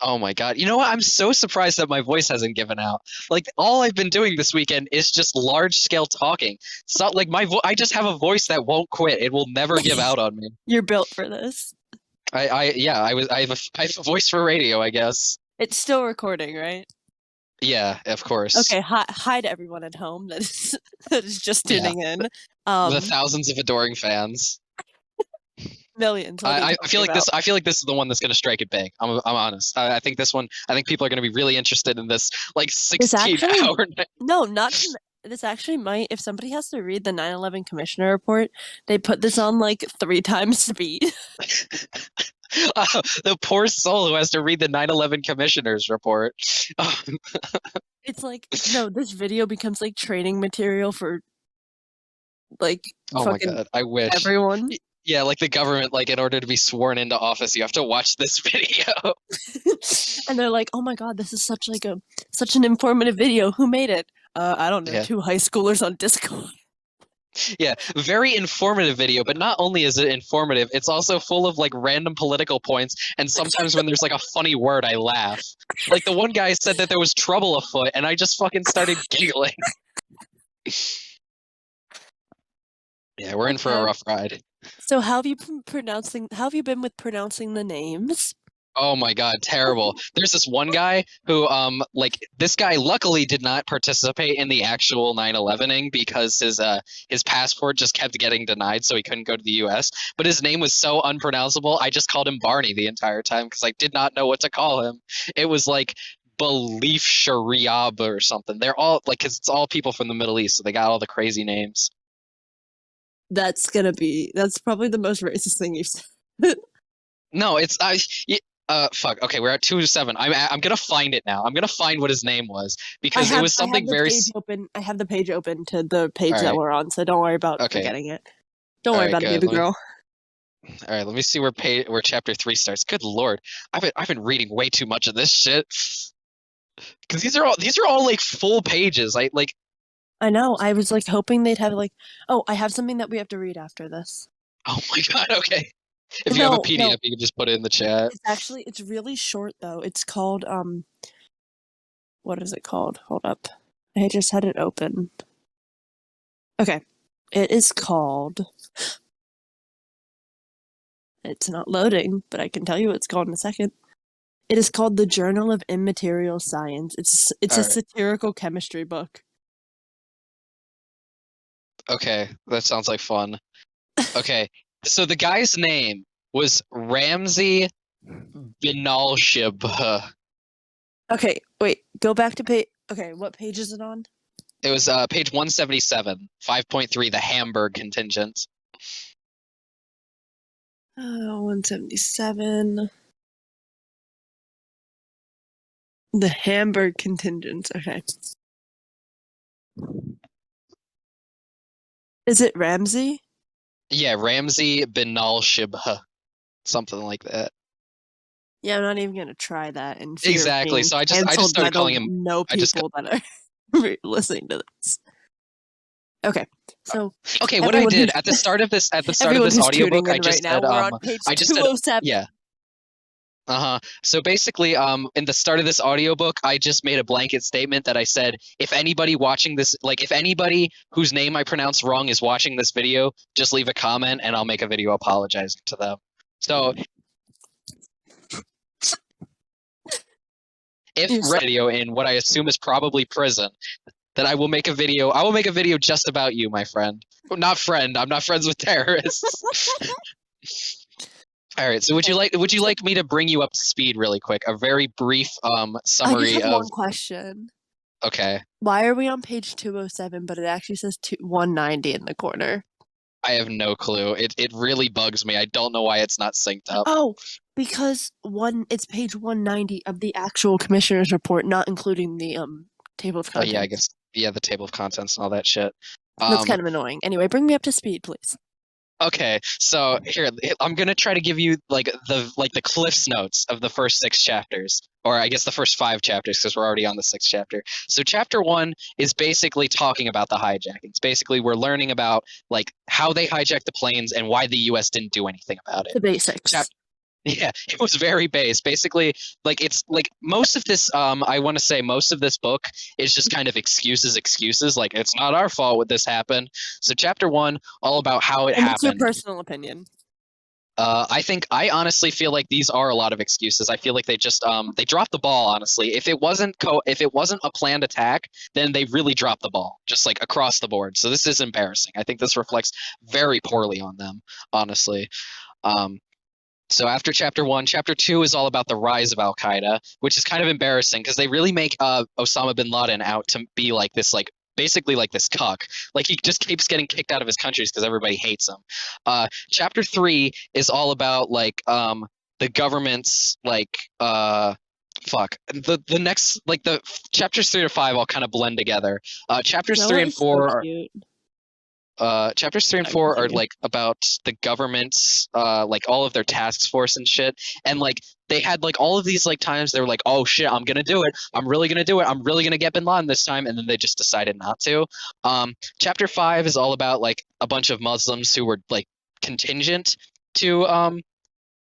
Oh my god. You know what? I'm so surprised that my voice hasn't given out. Like, all I've been doing this weekend is just large-scale talking. It's not like I just have a voice that won't quit. It will never give out on me. You're built for this. I have a voice for radio, I guess. It's still recording, right? Yeah, of course. Okay, hi to everyone at home that is just tuning in. The thousands of adoring fans. Millions. I feel like this is the one that's going to strike it big. I'm honest. I think this one. I think people are going to be really interested in this. Like 16-hour. No, not. This actually might. If somebody has to read the 9/11 Commissioner Report, they put this on like 3 times speed. The poor soul who has to read the 9/11 Commissioner's Report. It's like no. This video becomes like training material for like. Oh my god! I wish everyone. Yeah, like the government, like in order to be sworn into office, you have to watch this video. And they're like, "Oh my god, this is such an informative video. Who made it? I don't know. Yeah. 2 high schoolers on Discord." Yeah, very informative video, but not only is it informative, it's also full of like random political points, and sometimes when there's like a funny word, I laugh. Like the one guy said that there was trouble afoot, and I just fucking started giggling. Yeah, we're in for a Okay. rough ride. So how have you been with pronouncing the names? Oh my God, terrible. There's this one guy who, like, this guy luckily did not participate in the actual 9/11ing because his passport just kept getting denied, so he couldn't go to the U.S. But his name was so unpronounceable, I just called him Barney the entire time because I did not know what to call him. It was like Belief Shariab or something. They're all like, 'cause it's all people from the Middle East, so they got all the crazy names. That's probably the most racist thing you've said. No, fuck. Okay, we're at 2-7. I'm gonna find it now. I'm gonna find what his name was because it was I have something the very. page open. I have the page open to the page All that right. we're on, so don't worry about Okay. forgetting it. Don't All worry right. about it, Good. baby girl. All right. Let me see where chapter 3 starts. Good lord, I've been reading way too much of this shit because these are all like full pages. I know. I was like hoping they'd have like, oh, I have something that we have to read after this. Oh my god. Okay. If you have a No, no. PDF, you can just put it in the chat. It's really short though. It's called what is it called? Hold up. I just had it open. Okay. It is called It's not loading, but I can tell you what it's called in a second. It is called The Journal of Immaterial Science. It's All a right. satirical chemistry book. Okay. That sounds like fun. Okay. So the guy's name was Ramsey Binalshib. Okay, wait. Go back to page. Okay, what page is it on? It was page 177, 5.3, the Hamburg contingent. 177. The Hamburg contingent. Okay. Is it Ramsey? Yeah, Ramsey Binalshibh, something like that. Yeah, I'm not even gonna try that in fear of Exactly. being So I just canceled by started the calling him. no I just people that are listening to this. Okay, so okay. What I everyone who did at the start of everyone this who's tuning audiobook, I in right just now, said we're on page I just said 207. yeah. Uh-huh. So basically, in the start of this audiobook, I just made a blanket statement that I said, if anybody watching this, like if anybody whose name I pronounce wrong is watching this video, just leave a comment and I'll make a video apologizing to them. So if You're so radio in what I assume is probably prison, then I will make a video. I will make a video just about you, my friend. Not friend. I'm not friends with terrorists. All right. So okay. would you So like me to bring you up to speed really quick? A very brief I just summary have of one question. okay. Why are we on page 207, but it actually says 190 in the corner? I have no clue. It really bugs me. I don't know why it's not synced up. Oh, because it's page 190 of the actual commissioner's report, not including the table of Oh yeah, I contents. guess yeah, the table of contents and all that shit. That's Um kind of annoying. Anyway, bring me up to speed, please. okay, so here I'm gonna try to give you like the Cliff's notes of the first 6 chapters, or I guess the first 5 chapters because we're already on the 6th chapter. So chapter 1 is basically talking about the hijackings. Basically, we're learning about like how they hijacked the planes and why the U.S. didn't do anything about it. The basics. Yeah, it was very base. Basically, like it's like most of this I want to say most of this book is just kind of excuses like it's not our fault what this happened. So chapter 1 all about how it And what's your happened. personal opinion? I honestly feel like these are a lot of excuses. I feel like they dropped the ball honestly. If it wasn't a planned attack, then they really dropped the ball just like across the board. So this is embarrassing. I think this reflects very poorly on them, honestly. Um so after chapter 1, chapter 2 is all about the rise of Al Qaeda, which is kind of embarrassing because they really make Osama bin Laden out to be like this, like basically like this cuck. Like he just keeps getting kicked out of his countries because everybody hates him. Chapter 3 is all about like the government's like fuck the next like the chapters 3 to 5 all kind of blend together. Chapters three Noah and is so four cute. chapters 3 and Sorry, 4 are continue. like about the government's like all of their task force and shit, and like they had like all of these like times they were like, oh shit, I'm gonna do it, I'm really gonna do it, I'm really gonna get bin Laden this time, and then they just decided not to. Chapter 5 is all about like a bunch of Muslims who were like contingent to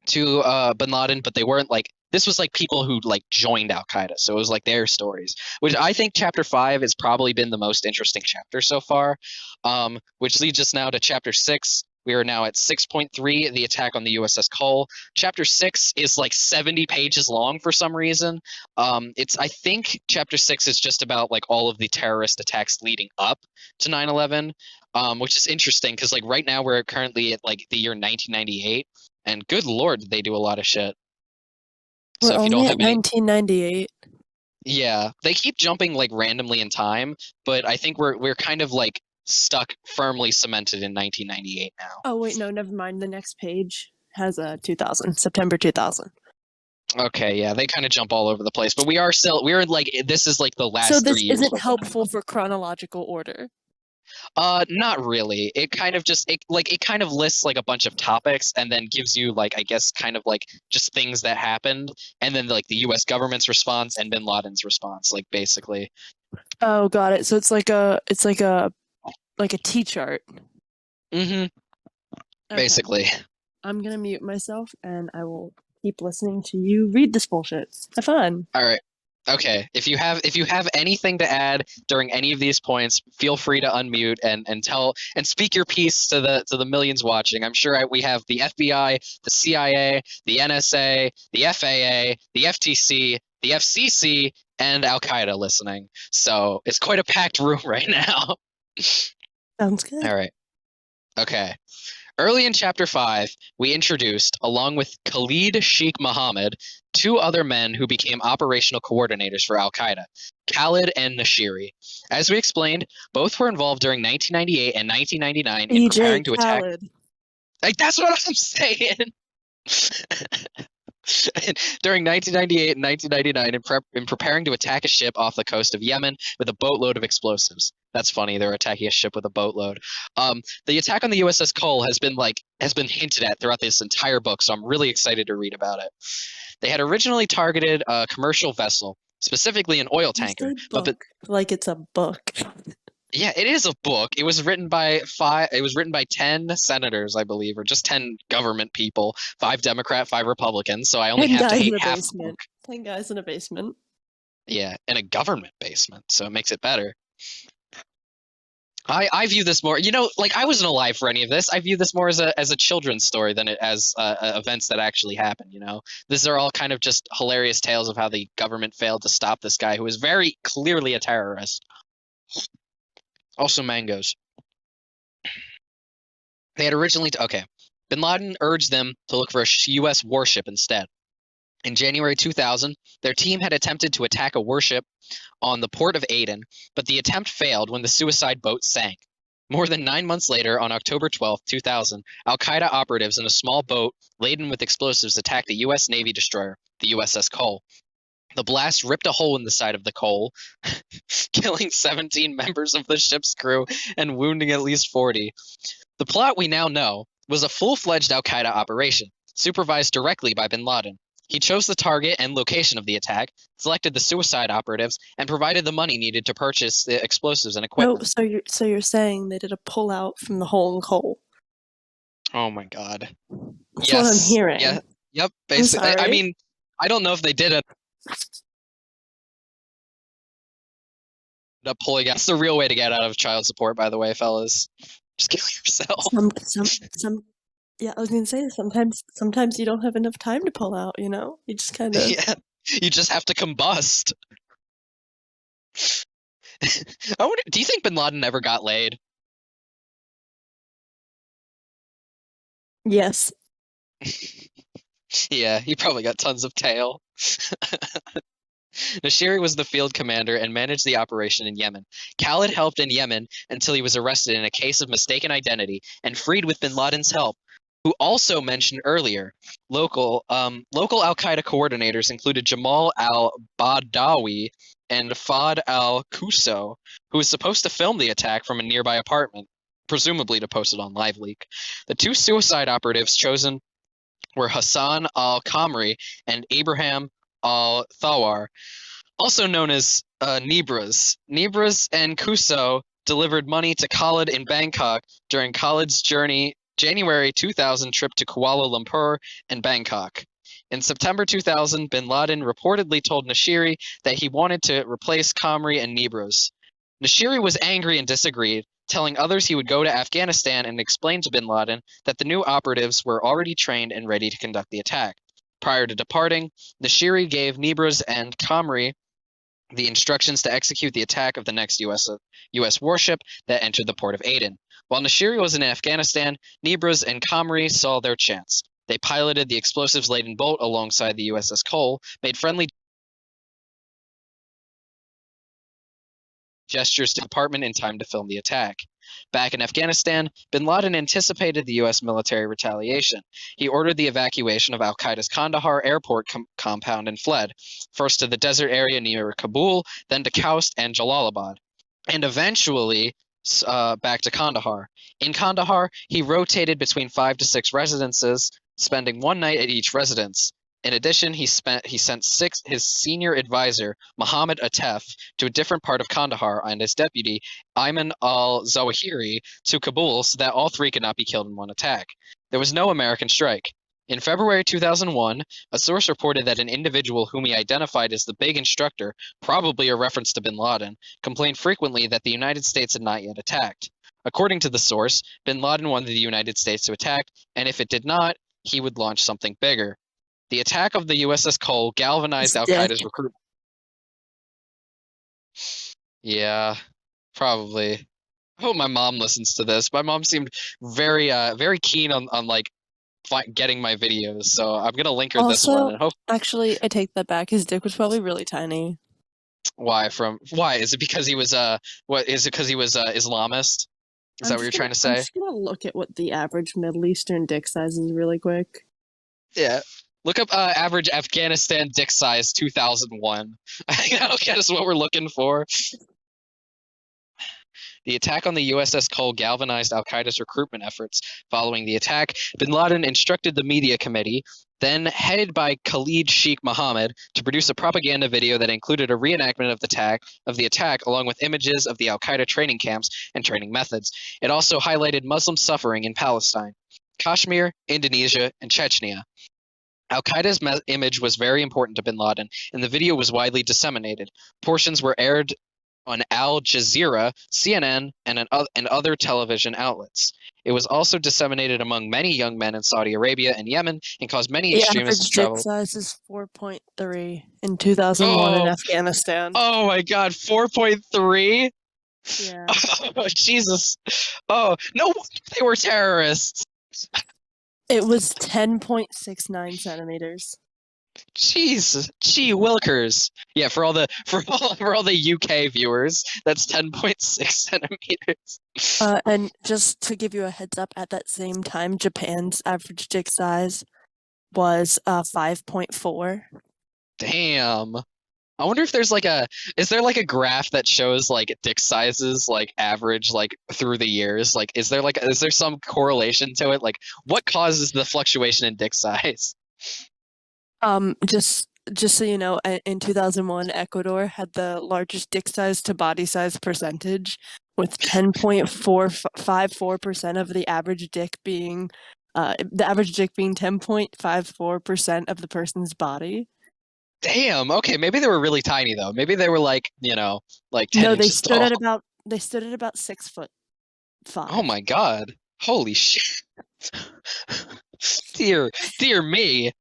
bin Laden, but they weren't like this was like people who like joined Al Qaeda, so it was like their stories, which I think chapter 5 has probably been the most interesting chapter so far. Which leads us now to chapter 6. We are now at 6.3, the attack on the USS Cole. Chapter 6 is like 70 pages long for some reason. I think chapter 6 is just about like all of the terrorist attacks leading up to 9/11, which is interesting because like right now we're currently at like the year 1998, and good lord, did they do a lot of shit. So We're if you only don't at have any, 1998. yeah, they keep jumping like randomly in time, but I think we're kind of like stuck firmly cemented in 1998 now. Oh wait, no, never mind. The next page has a 2000, September 2000. Okay, yeah, they kind of jump all over the place, but we're like this is like the So last this 3 years isn't of helpful 9/11. for chronological order. Not really. It kind of just it kind of lists like a bunch of topics and then gives you like I guess kind of like just things that happened and then like the US government's response and bin Laden's response, like basically. Oh, got it. So it's like a T chart. Hmm. Okay. Basically. I'm gonna mute myself and I will keep listening to you read this bullshit. Have fun. All right. Okay. If you have anything to add during any of these points, feel free to unmute and speak your piece to the millions watching. I'm sure we have the FBI, the CIA, the NSA, the FAA, the FTC, the FCC, and Al Qaeda listening. So it's quite a packed room right now. Sounds good. All right. Okay. Early in chapter 5, we introduced, along with Khalid Sheikh Mohammed, 2 other men who became operational coordinators for Al Qaeda, Khalid and Nashiri. As we explained, both were involved during 1998 and 1999 in EJ preparing to attack. Khaled. Like, that's what I'm saying! During 1998 and 1999 in preparing to attack a ship off the coast of Yemen with a boatload of explosives. That's funny. They're attacking a ship with a boatload. The attack on the USS Cole has been hinted at throughout this entire book, so I'm really excited to read about it. They had originally targeted a commercial vessel, specifically an oil You tanker, say but book like it's a book. yeah, it is a book. It was written by 5. It was written by 10 senators, I believe, or just 10 government people. 5 Democrat, 5 Republicans. So I only 10 have to guys hate in a half the basement. book. 10 guys in a basement. Yeah, in a government basement, so it makes it better. I view this more, like I wasn't alive for any of this. I view this more as a children's story than as events that actually happened. These are all kind of just hilarious tales of how the government failed to stop this guy who was very clearly a terrorist. Also, mangoes. They had originally okay. Bin Laden urged them to look for a U.S. warship instead. In January 2000, their team had attempted to attack a warship on the port of Aden, but the attempt failed when the suicide boat sank. More than 9 months later, on October 12, 2000, Al Qaeda operatives in a small boat laden with explosives attacked a U.S. Navy destroyer, the USS Cole. The blast ripped a hole in the side of the Cole, killing 17 members of the ship's crew and wounding at least 40. The plot we now know was a full-fledged Al Qaeda operation, supervised directly by bin Laden. He chose the target and location of the attack, selected the suicide operatives, and provided the money needed to purchase the explosives and No, equipment. so you're saying they did a pull out from the hole in coal. Oh my god. That's what I'm Yes. hearing. Yeah. Yep. I'm Basically, I sorry. mean, I don't know if they did it up pulling out. It's the real way to get out of child support, by the way, fellas. Just kill yourself. Some yeah, I was gonna say sometimes you don't have enough time to pull out, You just kind of Yeah. You just have to combust. Do you think bin Laden ever got laid? yes. Yeah, he probably got tons of tail. Nashiri was the field commander and managed the operation in Yemen. Khalid helped in Yemen until he was arrested in a case of mistaken identity and freed with bin Laden's help, who also mentioned earlier. Local Al Qaeda coordinators included Jamal al Badawi and Fahd al Kuso, who was supposed to film the attack from a nearby apartment, presumably to post it on LiveLeak. The 2 suicide operatives chosen were Hassan al-Kamri and Abraham al-Thawar, also known as Nibras. Nibras and Kuso delivered money to Khalid in Bangkok during Khalid's January 2000 trip to Kuala Lumpur and Bangkok. In September 2000, bin Laden reportedly told Nashiri that he wanted to replace Qamri and Nibraz. Nashiri was angry and disagreed, telling others he would go to Afghanistan and explain to bin Laden that the new operatives were already trained and ready to conduct the attack. Prior to departing, Nashiri gave Nibraz and Qamri the instructions to execute the attack of the next U.S. warship that entered the port of Aden. While Nashiri was in Afghanistan, Nibraz and Qamri saw their chance. They piloted the explosives-laden boat alongside the USS Cole, made friendly gestures to the department in time to film the attack. Back in Afghanistan, bin Laden anticipated the U.S. military retaliation. He ordered the evacuation of al-Qaeda's Kandahar airport compound and fled, first to the desert area near Kabul, then to Khost and Jalalabad, and eventually back to Kandahar. In Kandahar, he rotated between 5 to 6 residences, spending one night at each residence. In addition, he sent his senior advisor, Muhammad Atef, to a different part of Kandahar and his deputy, Ayman al-Zawahiri, to Kabul so that all three could not be killed in one attack. There was no American strike. In February 2001, a source reported that an individual whom he identified as the big instructor, probably a reference to bin Laden, complained frequently that the United States had not yet attacked. According to the source, bin Laden wanted the United States to attack, and if it did not, he would launch something bigger. The attack of the USS Cole galvanized al-Qaeda's recruitment. Yeah, probably. I hope my mom listens to this. My mom seemed very keen on like getting my videos, so I'm gonna link her this one and hope. Actually, I take that back. His dick was probably really tiny. Why? Is it because he was what is it because he was Islamist? Is that what you're trying to say? I'm just gonna look at what the average Middle Eastern dick size is really quick. Yeah. Look up average Afghanistan dick size 2001. I think that'll get us what we're looking for. The attack on the USS Cole galvanized al-Qaeda's recruitment efforts. Following the attack, bin Laden instructed the media committee, then headed by Khalid Sheikh Mohammed, to produce a propaganda video that included a reenactment of the attack along with images of the al-Qaeda training camps and training methods. It also highlighted Muslim suffering in Palestine, Kashmir, Indonesia, and Chechnya. Al-Qaeda's image was very important to bin Laden, and the video was widely disseminated. Portions were aired on Al Jazeera, CNN, and other television outlets. It was also disseminated among many young men in Saudi Arabia and Yemen and caused many extremists to travel. The average dick size is 4.3 in 2001 in Afghanistan. Oh my god, 4.3? Yeah. Oh, Jesus. Oh, no, they were terrorists. It was 10.69 centimeters. Jeez, gee wilkers. Yeah, for all the UK viewers, that's 10.6 centimeters. And just to give you a heads up, at that same time, Japan's average dick size was 5.4. Damn. I wonder if there's is there like a graph that shows like dick sizes like average like through the years? Like is there some correlation to it? Like what causes the fluctuation in dick size? Just so you know, in 2001, Ecuador had the largest dick size to body size percentage, with 10.454% of the average dick being 10.54% of the person's body. Damn. Okay, maybe they were really tiny though. Maybe they were like 10 No, inches tall. They stood at about 6'5". Oh my god! Holy shit! dear me.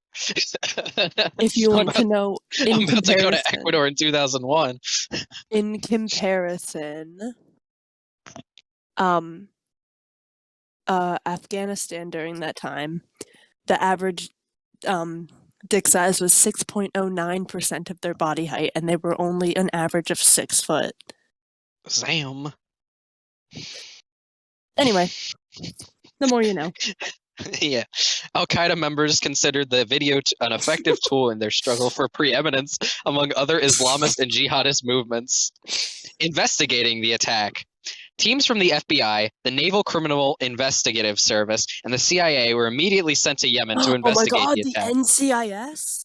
If you want to know, I'm about to go to Ecuador in 2001. In comparison, Afghanistan during that time, the average dick size was 6.09% of their body height, and they were only an average of 6 foot. Zam. Anyway, the more you know. Yeah. Al-Qaeda members considered the video an effective tool in their struggle for preeminence among other Islamist and jihadist movements. Investigating the attack. Teams from the FBI, the Naval Criminal Investigative Service, and the CIA were immediately sent to Yemen to investigate the attack. The NCIS?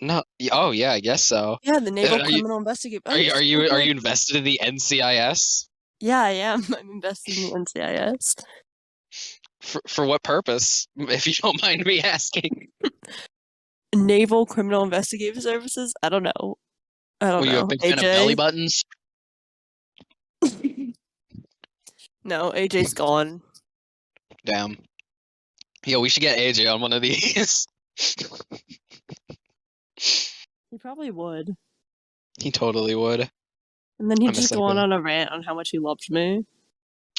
No. Oh yeah, I guess so. Yeah, the Naval Criminal Investigative. Are you invested in the NCIS? Yeah, I am. I'm invested in the NCIS. For what purpose, if you don't mind me asking? Naval Criminal Investigative Services? I don't know. Were you a big fan of belly AJ? buttons? No, AJ's gone. Damn. Yo, we should get AJ on one of these. He probably would. He totally would. And then I he'd miss just that go guy. on a rant on how much he loved me.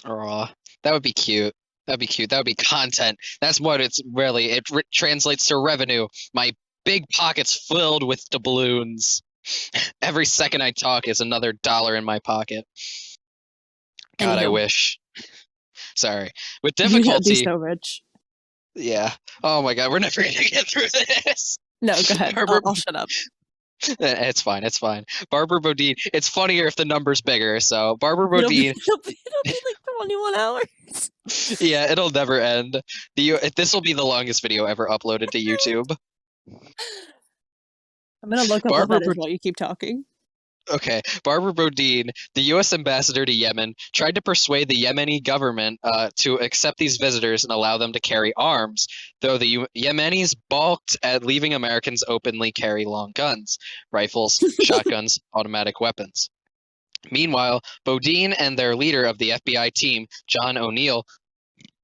Aw, that would be cute. That'd be cute. That would be content. That's what it's really. It translates to revenue. My big pockets filled with doubloons. Every second I talk is another dollar in my pocket. God, I Anywho, wish. Sorry. With you'd be difficulty, so rich. yeah. Oh my God, we're never gonna get through this. No, go ahead. Barbara, I'll shut up. it's fine. It's fine. Barbara Bodine. It's funnier if the number's bigger. So Barbara Bodine. It'll be like 21 hours. Yeah, it'll never end. This will be the longest video ever uploaded to YouTube. I'm gonna look up what Barbara that is while you keep talking. Okay, Barbara Bodine, the U.S. ambassador to Yemen, tried to persuade the Yemeni government to accept these visitors and allow them to carry arms, though the Yemenis balked at leaving Americans openly carry long guns, rifles, shotguns, automatic weapons. Meanwhile, Bodine and their leader of the FBI team, John O'Neill,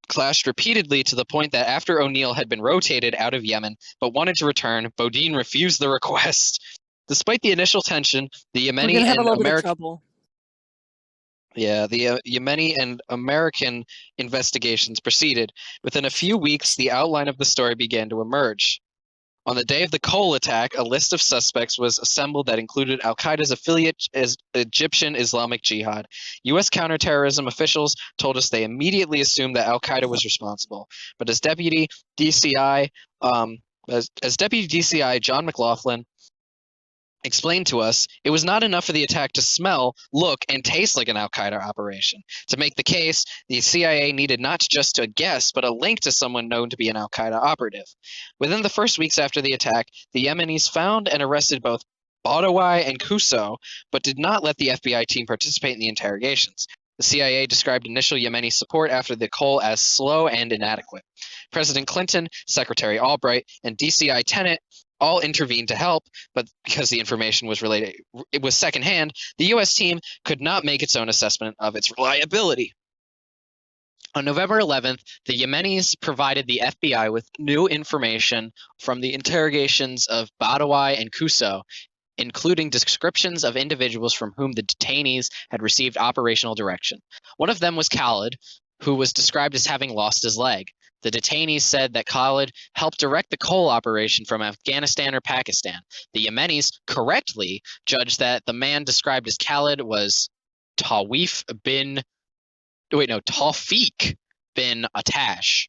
clashed repeatedly to the point that after O'Neill had been rotated out of Yemen but wanted to return, Bodine refused the request. Despite the initial tension, the We're Yemeni gonna have a and little bit of American trouble. Yemeni and American investigations proceeded. Within a few weeks, the outline of the story began to emerge. On the day of the Cole attack, a list of suspects was assembled that included Al-Qaeda's affiliate as Egyptian Islamic Jihad. U.S. counterterrorism officials told us they immediately assumed that Al-Qaeda was responsible. But as Deputy DCI, as Deputy DCI John McLaughlin explained to us, it was not enough for the attack to smell, look, and taste like an Al-Qaeda operation. To make the case, the CIA needed not just a guess, but a link to someone known to be an Al-Qaeda operative. Within the first weeks after the attack, the Yemenis found and arrested both Badawai and Kuso, but did not let the FBI team participate in the interrogations. The CIA described initial Yemeni support after the Cole as slow and inadequate. President Clinton, Secretary Albright, and DCI Tenet all intervened to help, but because the information was it was secondhand, the U.S. team could not make its own assessment of its reliability. On November 11th, the Yemenis provided the FBI with new information from the interrogations of Badawai and Kuso, including descriptions of individuals from whom the detainees had received operational direction. One of them was Khalid, who was described as having lost his leg. The detainees said that Khalid helped direct the Cole operation from Afghanistan or Pakistan. The Yemenis correctly judged that the man described as Khalid was Tawfiq bin Attash.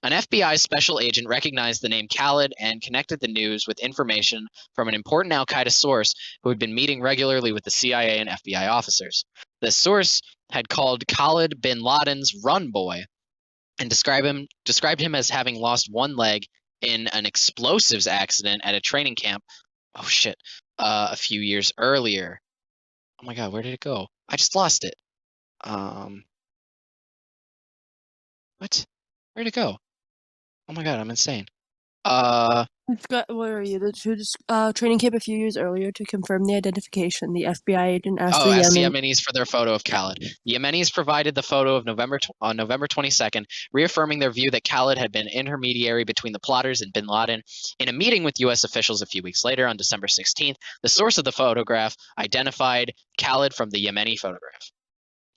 An FBI special agent recognized the name Khalid and connected the news with information from an important Al-Qaeda source who had been meeting regularly with the CIA and FBI officers. The source had called Khalid bin Laden's run boy and described him as having lost one leg in an explosives accident at a training camp. Oh shit! A few years earlier. Oh my God, where did it go? I just lost it. What? Where'd it go? Oh my God, I'm insane. I forgot, where are you? The training camp a few years earlier to confirm the identification. The FBI agent asked the Asked the Yemen. Yemenis for their photo of Khalid. The Yemenis provided the photo of on November 22nd, reaffirming their view that Khalid had been intermediary between the plotters and bin Laden. In a meeting with U.S. officials a few weeks later, on December 16th, the source of the photograph identified Khalid from the Yemeni photograph.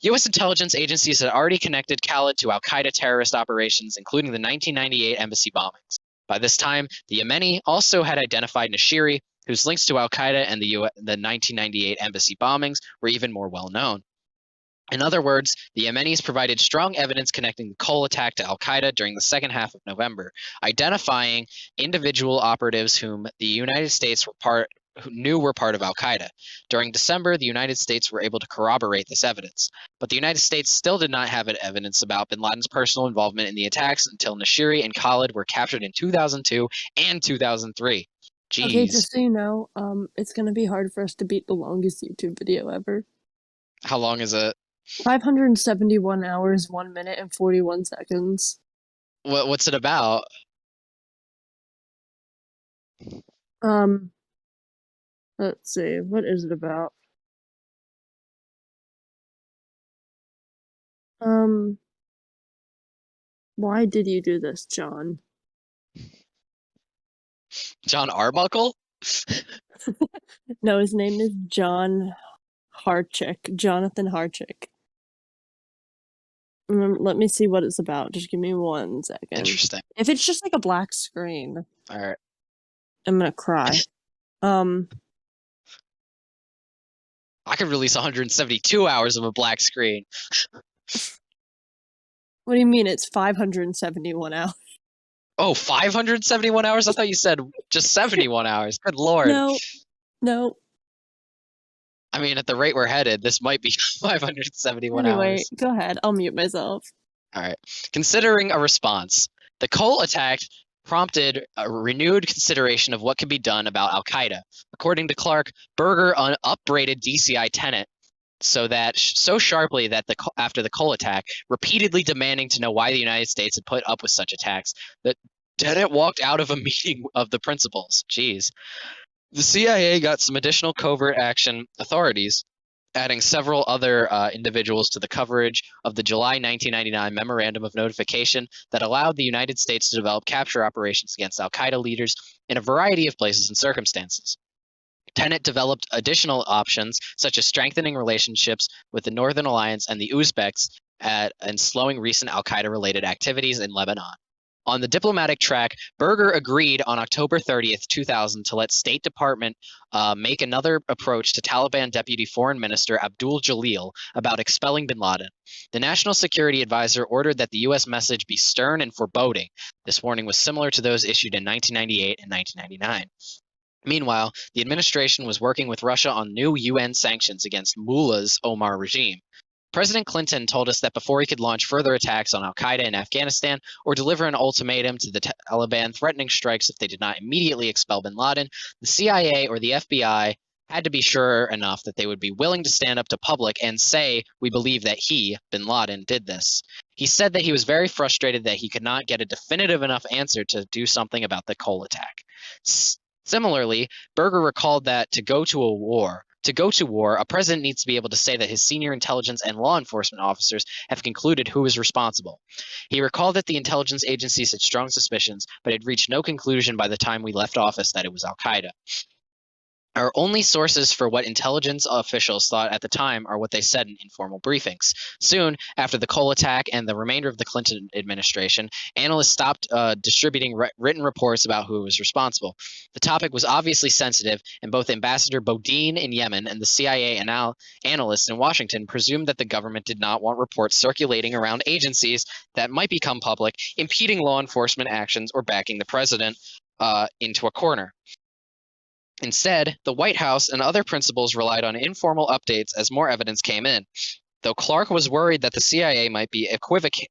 U.S. intelligence agencies had already connected Khalid to Al-Qaeda terrorist operations, including the 1998 embassy bombings. By this time, the Yemeni also had identified Nashiri, whose links to Al-Qaeda and the 1998 embassy bombings were even more well known. In other words, the Yemenis provided strong evidence connecting the Cole attack to Al-Qaeda during the second half of November, identifying individual operatives whom the United States knew were part of Al-Qaeda. During December, the United States were able to corroborate this evidence, but the United States still did not have evidence about bin Laden's personal involvement in the attacks until Nashiri and Khalid were captured in 2002 and 2003. Jeez. Okay, just so you know, it's gonna be hard for us to beat the longest YouTube video ever. How long is it? 571 hours, 1 minute, and 41 seconds. What's it about? Um, let's see. What is it about? Um, why did you do this, John? John Arbuckle? No, his name is John Harchick. Jonathan Harchick. Let me see what it's about. Just give me 1 second. Interesting. If it's just like a black screen, All right. I'm gonna cry. Um, I could release 172 hours of a black screen. what do you mean it's 571 hours? Oh, 571 hours? I thought you said just 71 hours. Good lord. No, no. I mean, at the rate we're headed, this might be 571 Anyway, hours. go ahead. I'll mute myself. All right. Considering a response, the Cole attack prompted a renewed consideration of what could be done about Al Qaeda. According to Clark, Berger upbraided DCI Tenet so sharply that after the Cole attack, repeatedly demanding to know why the United States had put up with such attacks, that Tenet walked out of a meeting of the principals. Jeez. The CIA got some additional covert action authorities, adding several other individuals to the coverage of the July 1999 Memorandum of Notification that allowed the United States to develop capture operations against al-Qaeda leaders in a variety of places and circumstances. Tenet developed additional options, such as strengthening relationships with the Northern Alliance and the Uzbeks and slowing recent al-Qaeda-related activities in Lebanon. On the diplomatic track, Berger agreed on October 30th, 2000 to let State Department make another approach to Taliban Deputy Foreign Minister Abdul Jalil about expelling bin Laden. The National Security Advisor ordered that the U.S. message be stern and foreboding. This warning was similar to those issued in 1998 and 1999. Meanwhile, the administration was working with Russia on new UN sanctions against Mullah's Omar regime. President Clinton told us that before he could launch further attacks on al-Qaeda in Afghanistan or deliver an ultimatum to the Taliban threatening strikes if they did not immediately expel bin Laden, the CIA or the FBI had to be sure enough that they would be willing to stand up to public and say, we believe that he, bin Laden, did this. He said that he was very frustrated that he could not get a definitive enough answer to do something about the Cole attack. Similarly, Berger recalled that to go to war, a president needs to be able to say that his senior intelligence and law enforcement officers have concluded who is responsible. He recalled that the intelligence agencies had strong suspicions, but had reached no conclusion by the time we left office that it was al-Qaeda. Our only sources for what intelligence officials thought at the time are what they said in informal briefings. Soon after the Cole attack and the remainder of the Clinton administration, analysts stopped distributing written reports about who was responsible. The topic was obviously sensitive, and both Ambassador Bodine in Yemen and the CIA analysts in Washington presumed that the government did not want reports circulating around agencies that might become public, impeding law enforcement actions or backing the president into a corner. Instead, the White House and other principals relied on informal updates as more evidence came in. Though Clark was worried that the CIA might be equivocating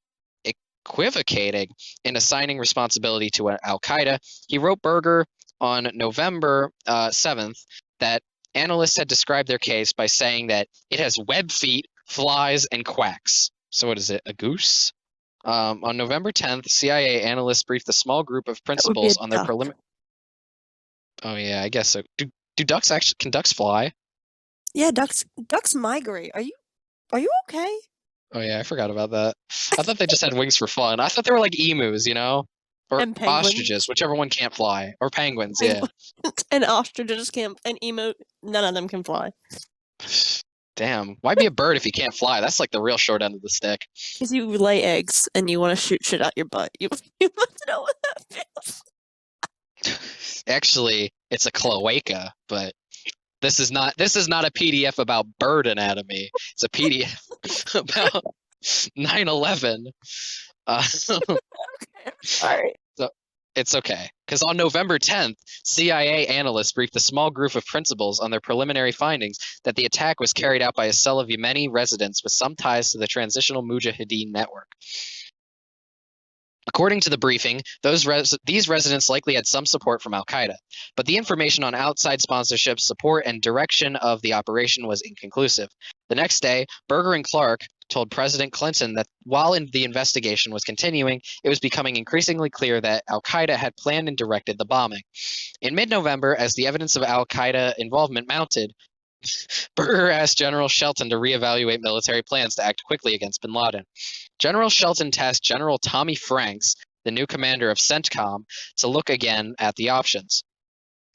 in assigning responsibility to al-Qaeda, he wrote Berger on November 7th that analysts had described their case by saying that it has web feet, flies, and quacks. So what is it, a goose? On November 10th, CIA analysts briefed a small group of principals on their preliminary... Oh yeah, I guess so. Do ducks actually, can ducks fly? Yeah, ducks migrate. Are you okay? Oh yeah, I forgot about that. I thought they just had wings for fun. I thought they were like emus, or And penguins. ostriches, whichever one can't fly, or penguins. Yeah. And ostriches can't. And emu, none of them can fly. Damn, why be a bird if you can't fly? That's like the real short end of the stick. Because you lay eggs and you want to shoot shit out your butt. You want to know what that feels. Actually, it's a cloaca, but this is not a PDF about bird anatomy. It's a PDF about 9/11. Okay, sorry. So it's okay, because on November 10th, CIA analysts briefed a small group of principals on their preliminary findings that the attack was carried out by a cell of Yemeni residents with some ties to the Transitional Mujahideen Network. According to the briefing, these residents likely had some support from al-Qaeda, but the information on outside sponsorship, support, and direction of the operation was inconclusive. The next day, Berger and Clark told President Clinton that while the investigation was continuing, it was becoming increasingly clear that al-Qaeda had planned and directed the bombing. In mid-November, as the evidence of al-Qaeda involvement mounted, Berger asked General Shelton to reevaluate military plans to act quickly against bin Laden. General Shelton tasked General Tommy Franks, the new commander of CENTCOM, to look again at the options.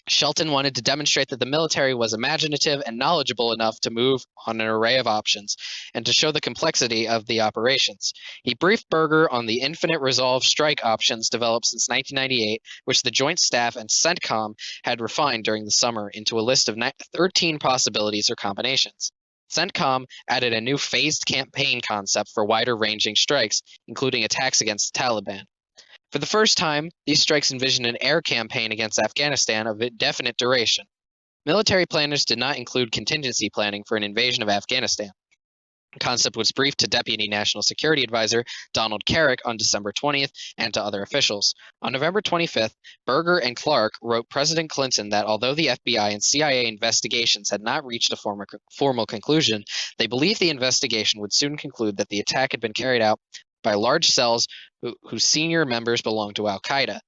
Shelton wanted to demonstrate that the military was imaginative and knowledgeable enough to move on an array of options, and to show the complexity of the operations. He briefed Berger on the infinite resolve strike options developed since 1998, which the Joint Staff and CENTCOM had refined during the summer into a list of 13 possibilities or combinations. CENTCOM added a new phased campaign concept for wider-ranging strikes, including attacks against the Taliban. For the first time, these strikes envisioned an air campaign against Afghanistan of indefinite duration. Military planners did not include contingency planning for an invasion of Afghanistan. The concept was briefed to Deputy National Security Advisor Donald Carrick on December 20th and to other officials. On November 25th, Berger and Clark wrote President Clinton that although the FBI and CIA investigations had not reached a formal conclusion, they believed the investigation would soon conclude that the attack had been carried out by large cells whose senior members belonged to al-Qaeda.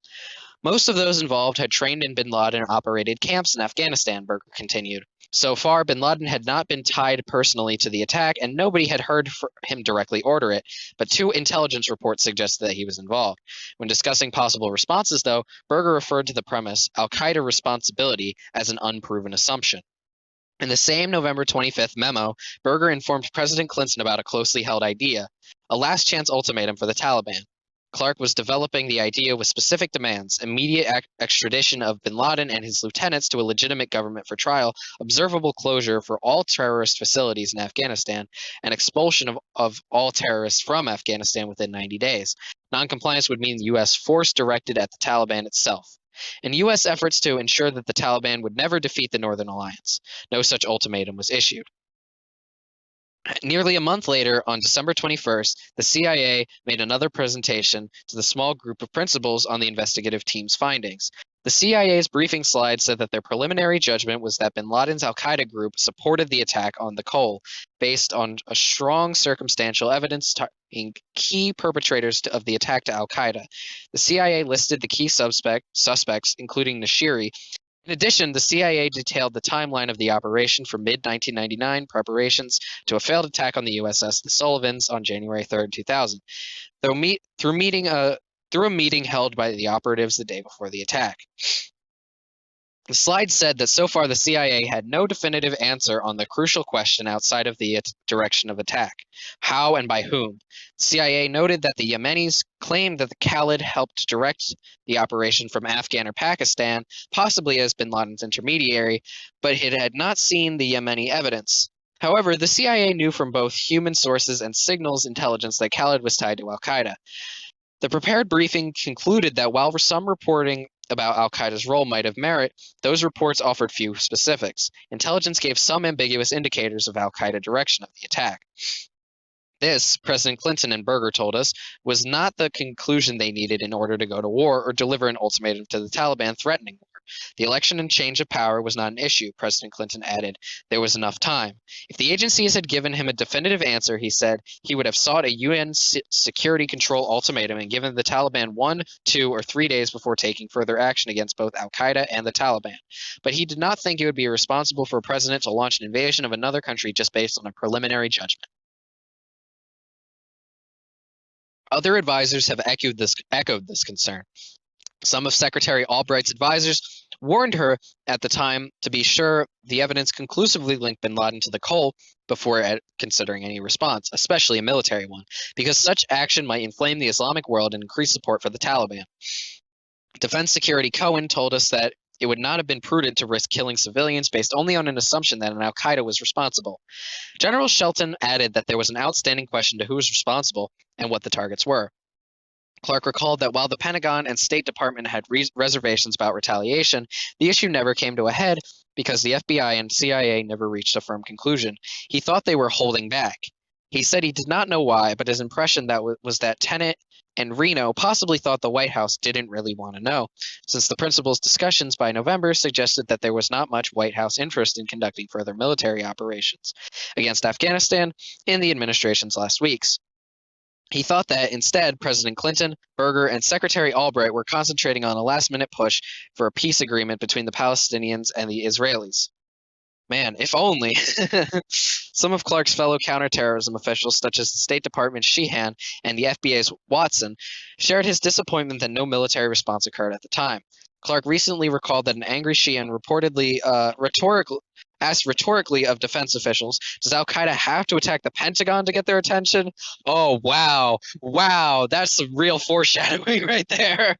Most of those involved had trained in bin Laden-operated camps in Afghanistan, Berger continued. So far, bin Laden had not been tied personally to the attack, and nobody had heard him directly order it, but 2 intelligence reports suggested that he was involved. When discussing possible responses, though, Berger referred to the premise, al-Qaeda responsibility, as an unproven assumption. In the same November 25th memo, Berger informed President Clinton about a closely held idea, a last-chance ultimatum for the Taliban. Clark was developing the idea with specific demands: immediate extradition of bin Laden and his lieutenants to a legitimate government for trial, observable closure for all terrorist facilities in Afghanistan, and expulsion of all terrorists from Afghanistan within 90 days. Noncompliance would mean U.S. force directed at the Taliban itself. In U.S. efforts to ensure that the Taliban would never defeat the Northern Alliance, no such ultimatum was issued. Nearly a month later, on December 21st, the CIA made another presentation to the small group of principals on the investigative team's findings. The CIA's briefing slide said that their preliminary judgment was that bin Laden's al-Qaeda group supported the attack on the Cole, based on a strong circumstantial evidence tying key perpetrators of the attack to al-Qaeda. The CIA listed the key suspects, including Nashiri. In addition, the CIA detailed the timeline of the operation from mid-1999 preparations to a failed attack on the USS The Sullivans on January 3, 2000, through a meeting held by the operatives the day before the attack. The slide said that so far the CIA had no definitive answer on the crucial question outside of the direction of attack: how and by whom. The CIA noted that the Yemenis claimed that the Khalid helped direct the operation from Afghan or Pakistan, possibly as bin Laden's intermediary, but it had not seen the Yemeni evidence. However, the CIA knew from both human sources and signals intelligence that Khalid was tied to al-Qaeda. The prepared briefing concluded that while some reporting about al-Qaeda's role might have merit, those reports offered few specifics. Intelligence gave some ambiguous indicators of al-Qaeda direction of the attack. This, President Clinton and Berger told us, was not the conclusion they needed in order to go to war or deliver an ultimatum to the Taliban threatening war. The election and change of power was not an issue, President Clinton added. There was enough time. If the agencies had given him a definitive answer, he said, he would have sought a UN Security Control ultimatum and given the Taliban 1, 2, or 3 days before taking further action against both al-Qaeda and the Taliban. But he did not think it would be irresponsible for a president to launch an invasion of another country just based on a preliminary judgment. Other advisors have echoed this concern. Some of Secretary Albright's advisors warned her at the time to be sure the evidence conclusively linked bin Laden to the Cole before considering any response, especially a military one, because such action might inflame the Islamic world and increase support for the Taliban. Defense Security Cohen told us that it would not have been prudent to risk killing civilians based only on an assumption that an al-Qaeda was responsible. General Shelton added that there was an outstanding question to who was responsible and what the targets were. Clark recalled that while the Pentagon and State Department had reservations about retaliation, the issue never came to a head because the FBI and CIA never reached a firm conclusion. He thought they were holding back. He said he did not know why, but his impression was that Tenet and Reno possibly thought the White House didn't really want to know, since the principal's discussions by November suggested that there was not much White House interest in conducting further military operations against Afghanistan in the administration's last weeks. He thought that instead, President Clinton, Berger, and Secretary Albright were concentrating on a last-minute push for a peace agreement between the Palestinians and the Israelis. Man, if only. Some of Clark's fellow counterterrorism officials, such as the State Department's Sheehan and the FBI's Watson, shared his disappointment that no military response occurred at the time. Clark recently recalled that an angry Sheehan reportedly asked rhetorically of defense officials, does al-Qaeda have to attack the Pentagon to get their attention? Oh, wow. Wow, that's some real foreshadowing right there.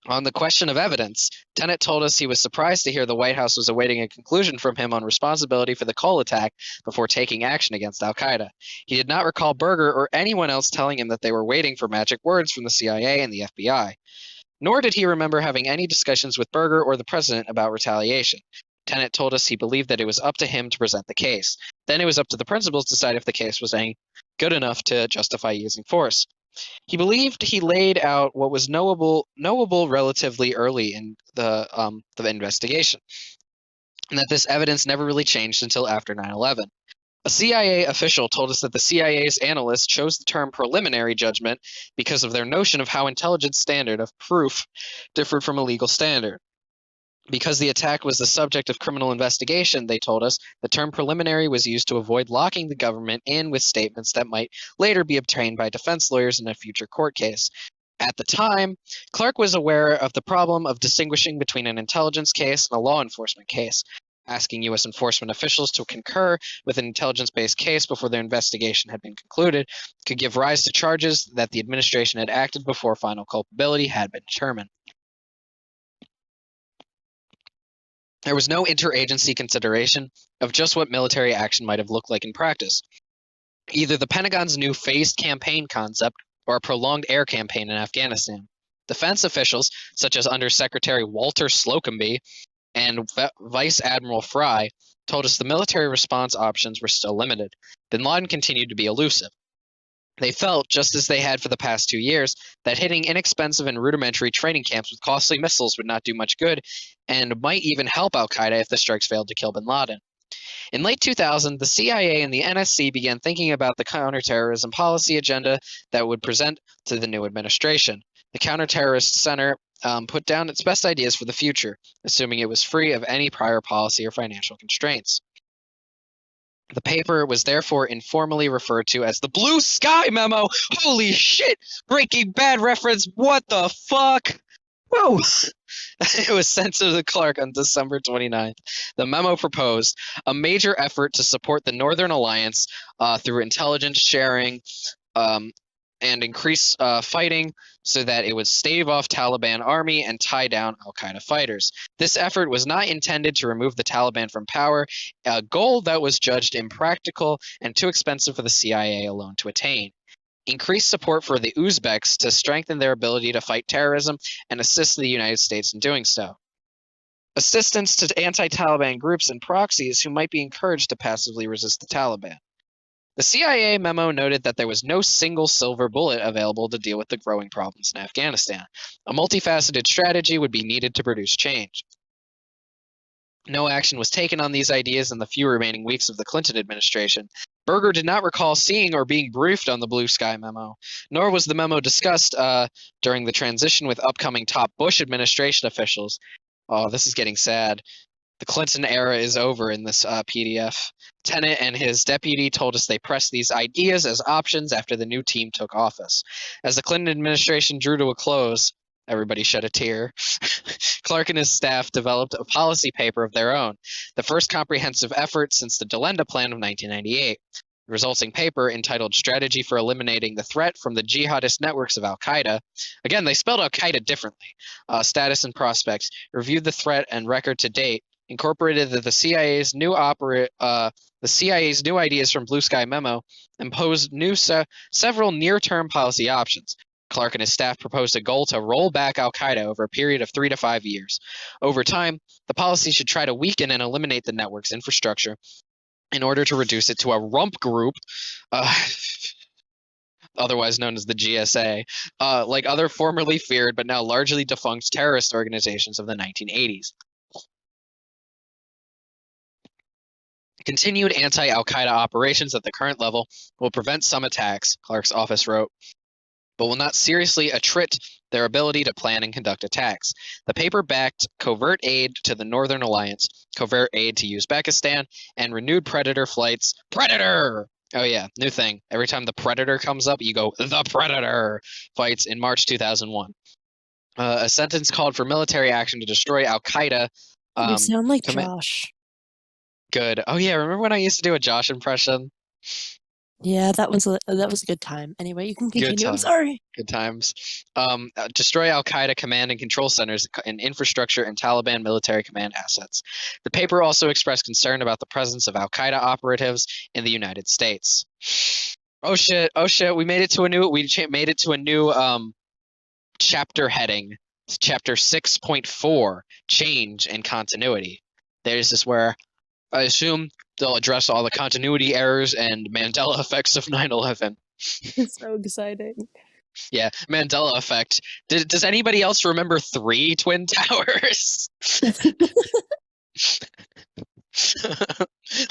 On the question of evidence, Tenet told us he was surprised to hear the White House was awaiting a conclusion from him on responsibility for the Cole attack before taking action against al-Qaeda. He did not recall Berger or anyone else telling him that they were waiting for magic words from the CIA and the FBI. Nor did he remember having any discussions with Berger or the president about retaliation. Tenet told us he believed that it was up to him to present the case. Then it was up to the principals to decide if the case was any good enough to justify using force. He believed he laid out what was knowable relatively early in the investigation, and that this evidence never really changed until after 9/11. A CIA official told us that the CIA's analysts chose the term preliminary judgment because of their notion of how intelligence standard of proof differed from a legal standard. Because the attack was the subject of criminal investigation, they told us, the term preliminary was used to avoid locking the government in with statements that might later be obtained by defense lawyers in a future court case. At the time, Clark was aware of the problem of distinguishing between an intelligence case and a law enforcement case. Asking U.S. enforcement officials to concur with an intelligence-based case before their investigation had been concluded could give rise to charges that the administration had acted before final culpability had been determined. There was no interagency consideration of just what military action might have looked like in practice. Either the Pentagon's new phased campaign concept or a prolonged air campaign in Afghanistan. Defense officials, such as Undersecretary Walter Slocumby and Vice Admiral Fry, told us the military response options were still limited. Bin Laden continued to be elusive. They felt, just as they had for the past 2 years, that hitting inexpensive and rudimentary training camps with costly missiles would not do much good and might even help al-Qaeda if the strikes failed to kill bin Laden. In late 2000, the CIA and the NSC began thinking about the counterterrorism policy agenda that would present to the new administration. The Counterterrorist Center put down its best ideas for the future, assuming it was free of any prior policy or financial constraints. The paper was therefore informally referred to as the Blue Sky Memo. Holy shit! Breaking Bad reference. What the fuck? Whoa! It was sent to the Clark on December 29th. The memo proposed a major effort to support the Northern Alliance through intelligence sharing and increase fighting so that it would stave off Taliban army and tie down al-Qaeda fighters. This effort was not intended to remove the Taliban from power, a goal that was judged impractical and too expensive for the CIA alone to attain. Increase support for the Uzbeks to strengthen their ability to fight terrorism and assist the United States in doing so. Assistance to anti-Taliban groups and proxies who might be encouraged to passively resist the Taliban. The CIA memo noted that there was no single silver bullet available to deal with the growing problems in Afghanistan. A multifaceted strategy would be needed to produce change. No action was taken on these ideas in the few remaining weeks of the Clinton administration. Berger did not recall seeing or being briefed on the Blue Sky memo, nor was the memo discussed during the transition with upcoming top Bush administration officials. Oh, this is getting sad. The Clinton era is over in this PDF. Tenet and his deputy told us they pressed these ideas as options after the new team took office. As the Clinton administration drew to a close, everybody shed a tear. Clark and his staff developed a policy paper of their own, the first comprehensive effort since the Delenda Plan of 1998. The resulting paper, entitled Strategy for Eliminating the Threat from the Jihadist Networks of Al-Qaeda, again, they spelled Al-Qaeda differently, status and prospects, reviewed the threat and record to date, incorporated the CIA's new ideas from Blue Sky Memo, and posed several near-term policy options. Clark and his staff proposed a goal to roll back al-Qaeda over a period of 3 to 5 years. Over time, the policy should try to weaken and eliminate the network's infrastructure in order to reduce it to a rump group, uh, otherwise known as the GSA, like other formerly feared but now largely defunct terrorist organizations of the 1980s. Continued anti-Al Qaeda operations at the current level will prevent some attacks, Clark's office wrote, but will not seriously attrit their ability to plan and conduct attacks. The paper backed covert aid to the Northern Alliance, covert aid to Uzbekistan, and renewed Predator flights. Predator! Oh yeah, new thing. Every time the Predator comes up, you go, the Predator! Fights in March 2001. A sentence called for military action to destroy Al Qaeda. You sound like commit- Josh. Good. Oh yeah, remember when I used to do a Josh impression? Yeah, that was a good time. Anyway, you can Good continue. I'm time. sorry. Good times. Destroy Al Qaeda command and control centers and infrastructure and Taliban military command assets. The paper also expressed concern about the presence of Al Qaeda operatives in the United States. Oh shit! Oh shit! We made it to a new chapter heading. Chapter 6.4: Change and Continuity. There's this where I assume they'll address all the continuity errors and Mandela effects of 9/11. It's so exciting. Yeah, Mandela effect. Does anybody else remember 3 Twin Towers?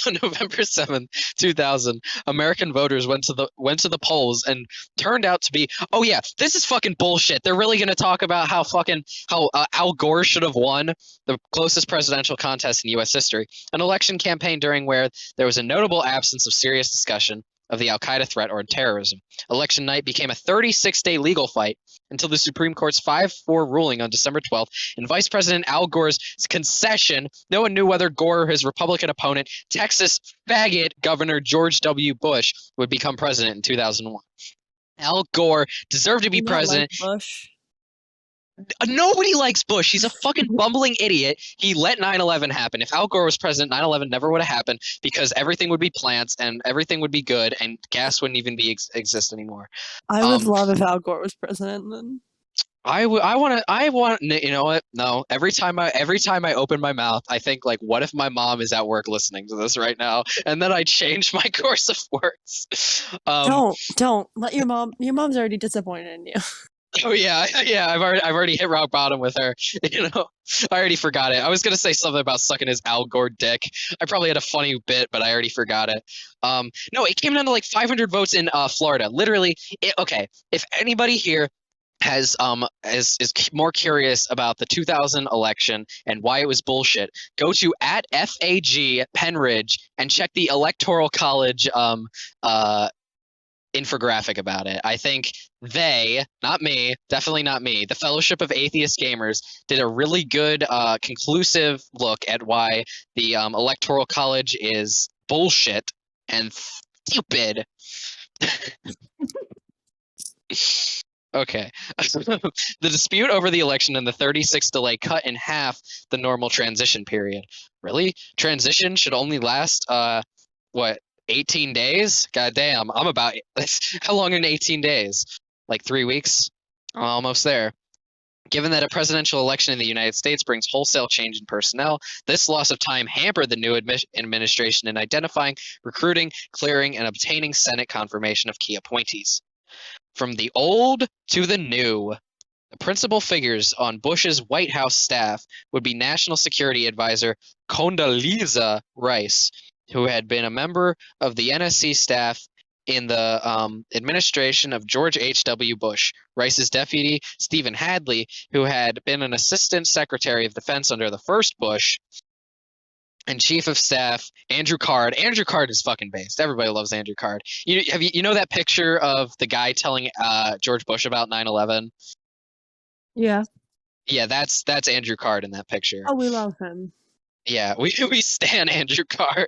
On November 7th, 2000, American voters went to the polls and turned out to be, oh yeah, this is fucking bullshit. They're really going to talk about how Al Gore should have won the closest presidential contest in US history, an election campaign during where there was a notable absence of serious discussion of the Al Qaeda threat or terrorism. Election night became a 36-day legal fight until the Supreme Court's 5-4 ruling on December 12th. In Vice President Al Gore's concession, no one knew whether Gore or his Republican opponent, Texas faggot Governor George W. Bush, would become president in 2001. Al Gore deserved to be president. Like Bush. Nobody likes Bush. He's a fucking bumbling idiot. He let 9/11 happen. If Al Gore was president, 9/11 never would have happened because everything would be plants and everything would be good and gas wouldn't even be exist anymore. I would love if Al Gore was president then. I want you know what? No. Every time I open my mouth, I think like, what if my mom is at work listening to this right now? And then I change my course of words. Don't let your mom's already disappointed in you. Oh yeah. I've already hit rock bottom with her. You know, I already forgot it. I was gonna say something about sucking his Al Gore dick. I probably had a funny bit, but I already forgot it. No, it came down to like 500 votes in Florida. Literally, okay. If anybody here is more curious about the 2000 election and why it was bullshit, go to @FAG Penridge and check the Electoral College infographic about it. I think they, not me, definitely not me, the Fellowship of Atheist Gamers did a really good conclusive look at why the Electoral College is bullshit and stupid. Okay. The dispute over the election and the 36 delay cut in half the normal transition period. Really? Transition should only last, 18 days? God damn, I'm about how long in 18 days? Like 3 weeks? Almost there. Given that a presidential election in the United States brings wholesale change in personnel, this loss of time hampered the new administration in identifying, recruiting, clearing, and obtaining Senate confirmation of key appointees. From the old to the new, the principal figures on Bush's White House staff would be National Security Advisor Condoleezza Rice, who had been a member of the NSC staff in the administration of George H.W. Bush, Rice's deputy, Stephen Hadley, who had been an assistant secretary of defense under the first Bush, and chief of staff Andrew Card. Andrew Card is fucking based. Everybody loves Andrew Card. You know that picture of the guy telling George Bush about 9/11? Yeah. Yeah, that's Andrew Card in that picture. Oh, we love him. Yeah, we stan Andrew Card.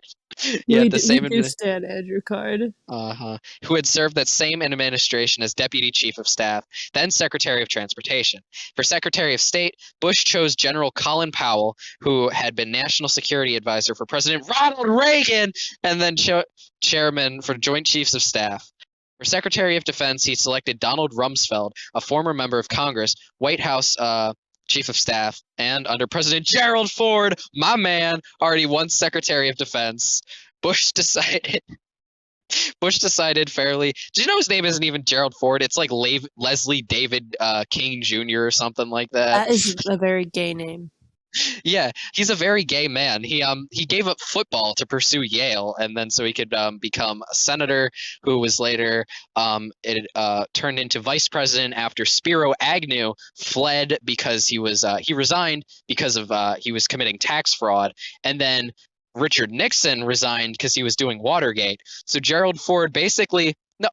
Yeah, we do stan Andrew Card. Who had served that same administration as Deputy Chief of Staff, then Secretary of Transportation. For Secretary of State, Bush chose General Colin Powell, who had been National Security Advisor for President Ronald Reagan, and then Chairman for Joint Chiefs of Staff. For Secretary of Defense, he selected Donald Rumsfeld, a former member of Congress, White House Chief of Staff, and under President Gerald Ford, my man, already once Secretary of Defense. Bush decided Bush decided fairly. Do you know his name isn't even Gerald Ford? It's like Leslie David King Jr. or something like that. That is a very gay name. Yeah, he's a very gay man. He gave up football to pursue Yale, and then so he could become a senator, who was later turned into vice president after Spiro Agnew fled because he resigned because of he was committing tax fraud, and then Richard Nixon resigned because he was doing Watergate. So Gerald Ford basically, no,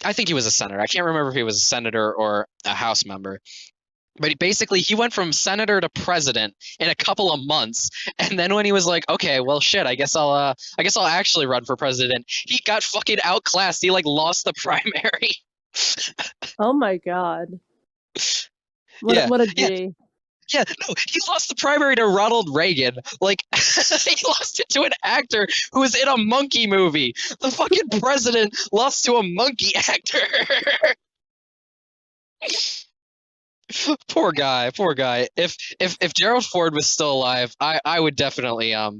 I think he was a senator. I can't remember if he was a senator or a House member. But basically, he went from senator to president in a couple of months, and then when he was like, "Okay, well, shit, I guess I'll actually run for president," he got fucking outclassed. He like lost the primary. Oh my god. Yeah, What a yeah, G. yeah. No, he lost the primary to Ronald Reagan. Like, he lost it to an actor who was in a monkey movie. The fucking president lost to a monkey actor. Poor guy, poor guy. If Gerald Ford was still alive, I would definitely I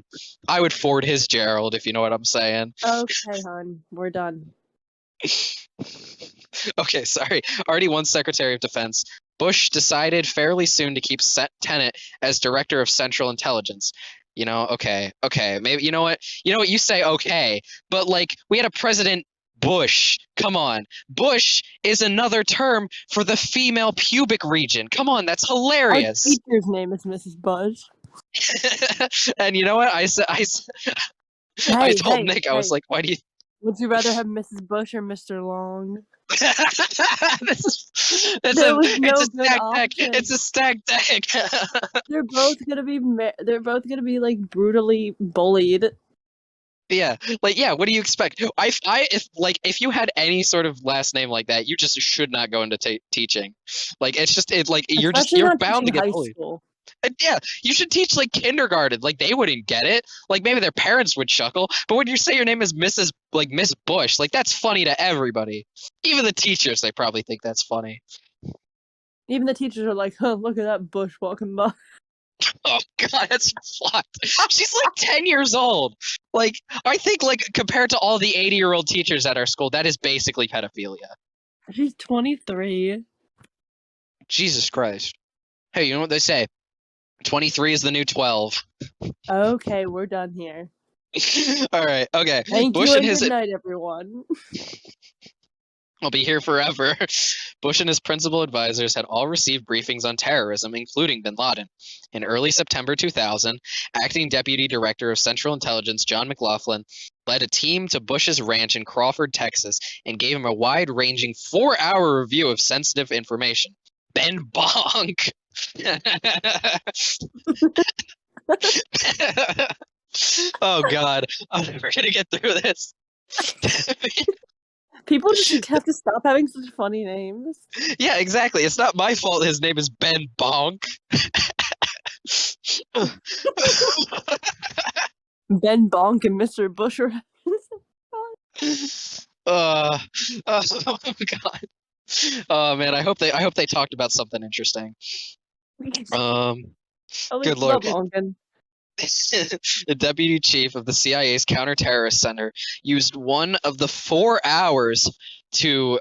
would Ford his Gerald, if you know what I'm saying. Okay, hon. We're done. Okay, sorry. Already one Secretary of Defense. Bush decided fairly soon to keep Tenet as Director of Central Intelligence. Okay. Maybe you know what? You say okay, but like we had a President Bush. Come on. Bush is another term for the female pubic region. Come on, that's Our hilarious. teacher's name is Mrs. Bush. And you know what? I told Nick, I was like, why do you Would you rather have Mrs. Bush or Mr. Long? it's There was it's no a good stack deck. option. It's a stack deck. They're both gonna be like brutally bullied. Yeah, like yeah. What do you expect? If you had any sort of last name like that, you just should not go into teaching. Like Especially you're not bound to teaching get high bullied. school. And yeah, you should teach like kindergarten. Like they wouldn't get it. Like maybe their parents would chuckle. But when you say your name is Miss Bush, like that's funny to everybody. Even the teachers, they probably think that's funny. Even the teachers are like, huh, look at that Bush walking by. Oh God, that's fucked. She's like 10 years old. Like I think like compared to all the 80-year-old teachers at our school, that is basically pedophilia. She's 23. Jesus Christ. Hey, you know what they say? 23 is the new 12. Okay, we're done here. All right. Okay. Thank Bush you and and his good night, everyone. I'll be here forever. Bush and his principal advisors had all received briefings on terrorism, including bin Laden. In early September 2000, acting deputy director of Central Intelligence John McLaughlin led a team to Bush's ranch in Crawford, Texas, and gave him a wide-ranging 4-hour review of sensitive information. Ben Bonk. Oh God, I'm never gonna get through this. People just have to stop having such funny names. Yeah, exactly. It's not my fault his name is Ben Bonk. Ben Bonk and Mr. Bush are uh, oh God. Oh man, I hope they talked about something interesting. At Good least Lord. Bonkin. The deputy chief of the CIA's counterterrorist center used one of the 4 hours to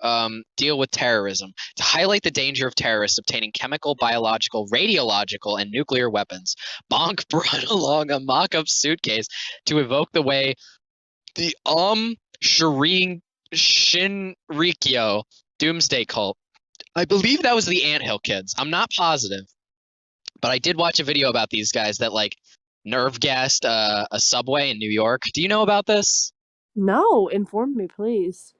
deal with terrorism, to highlight the danger of terrorists obtaining chemical, biological, radiological, and nuclear weapons. Bonk brought along a mock-up suitcase to evoke the way the Shinrikyo doomsday cult. I believe that was the Anthill Kids. I'm not positive, but I did watch a video about these guys that like nerve gassed a subway in New York. Do you know about this? No, inform me, please.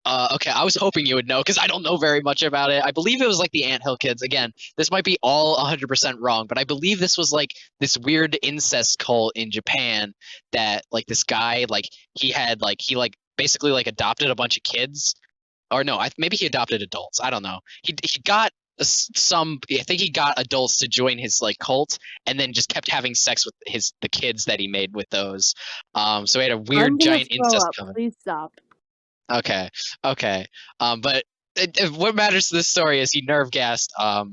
Okay, I was hoping you would know because I don't know very much about it. I believe it was like the Anthill Kids. Again, this might be all 100% wrong, but I believe this was like this weird incest cult in Japan that like this guy like he basically like adopted a bunch of kids, or no, maybe he adopted adults. I don't know. He got I think he got adults to join his like cult, and then just kept having sex with the kids that he made with those. So he had a weird I'm gonna giant throw incest up. coven. Please stop. Okay. But what matters to this story is he nerve gassed a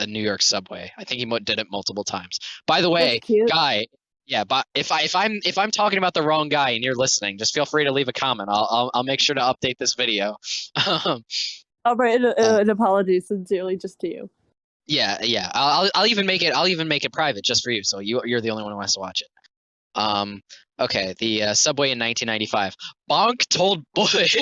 New York subway. I think he did it multiple times. By the That's way, cute. guy, Yeah, but if I'm talking about the wrong guy and you're listening, just feel free to leave a comment. I'll make sure to update this video. Um, I'll write uh, an apology sincerely just to you. yeah, yeah. I'll even make it private just for you, so you're the only one who has to watch it. Um, okay, the subway in 1995. Bonk told Bush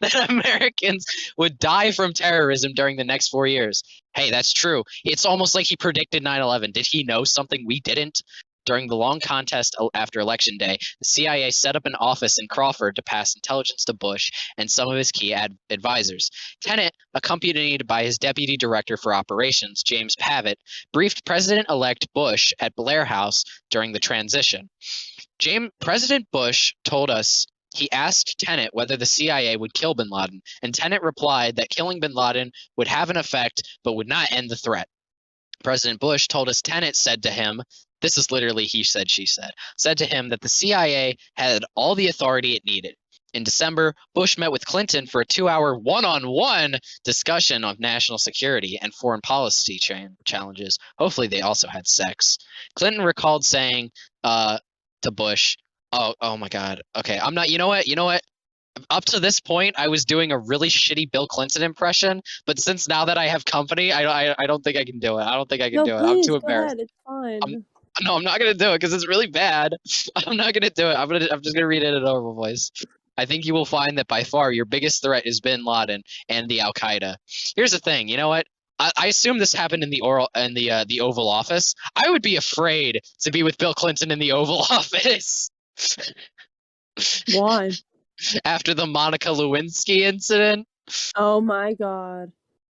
that Americans would die from terrorism during the next 4 years. Hey, that's true. It's almost like he predicted 9/11. Did he know something we didn't? During the long contest after Election Day, the CIA set up an office in Crawford to pass intelligence to Bush and some of his key advisors. Tenet, accompanied by his deputy director for operations, James Pavitt, briefed President-elect Bush at Blair House during the transition. President Bush told us he asked Tenet whether the CIA would kill bin Laden, and Tenet replied that killing bin Laden would have an effect but would not end the threat. President Bush told us Tenet said to him, this is literally he said, she said to him that the CIA had all the authority it needed. In December, Bush met with Clinton for a 2-hour one-on-one discussion of national security and foreign policy challenges. Hopefully they also had sex. Clinton recalled saying to Bush, oh my God. Okay, I'm not, you know what? Up to this point, I was doing a really shitty Bill Clinton impression, but since now that I have company, I don't think I can do it. I don't think I can No, do it. I'm please too go embarrassed. ahead. It's I'm fine. no, I'm not gonna do it because it's really bad. I'm not gonna do it. I'm just gonna read it in a normal voice. I think you will find that by far your biggest threat is bin Laden and the Al Qaeda. Here's the thing. You know what? I assume this happened in the Oval Office. I would be afraid to be with Bill Clinton in the Oval Office Why? after the Monica Lewinsky incident. Oh my God.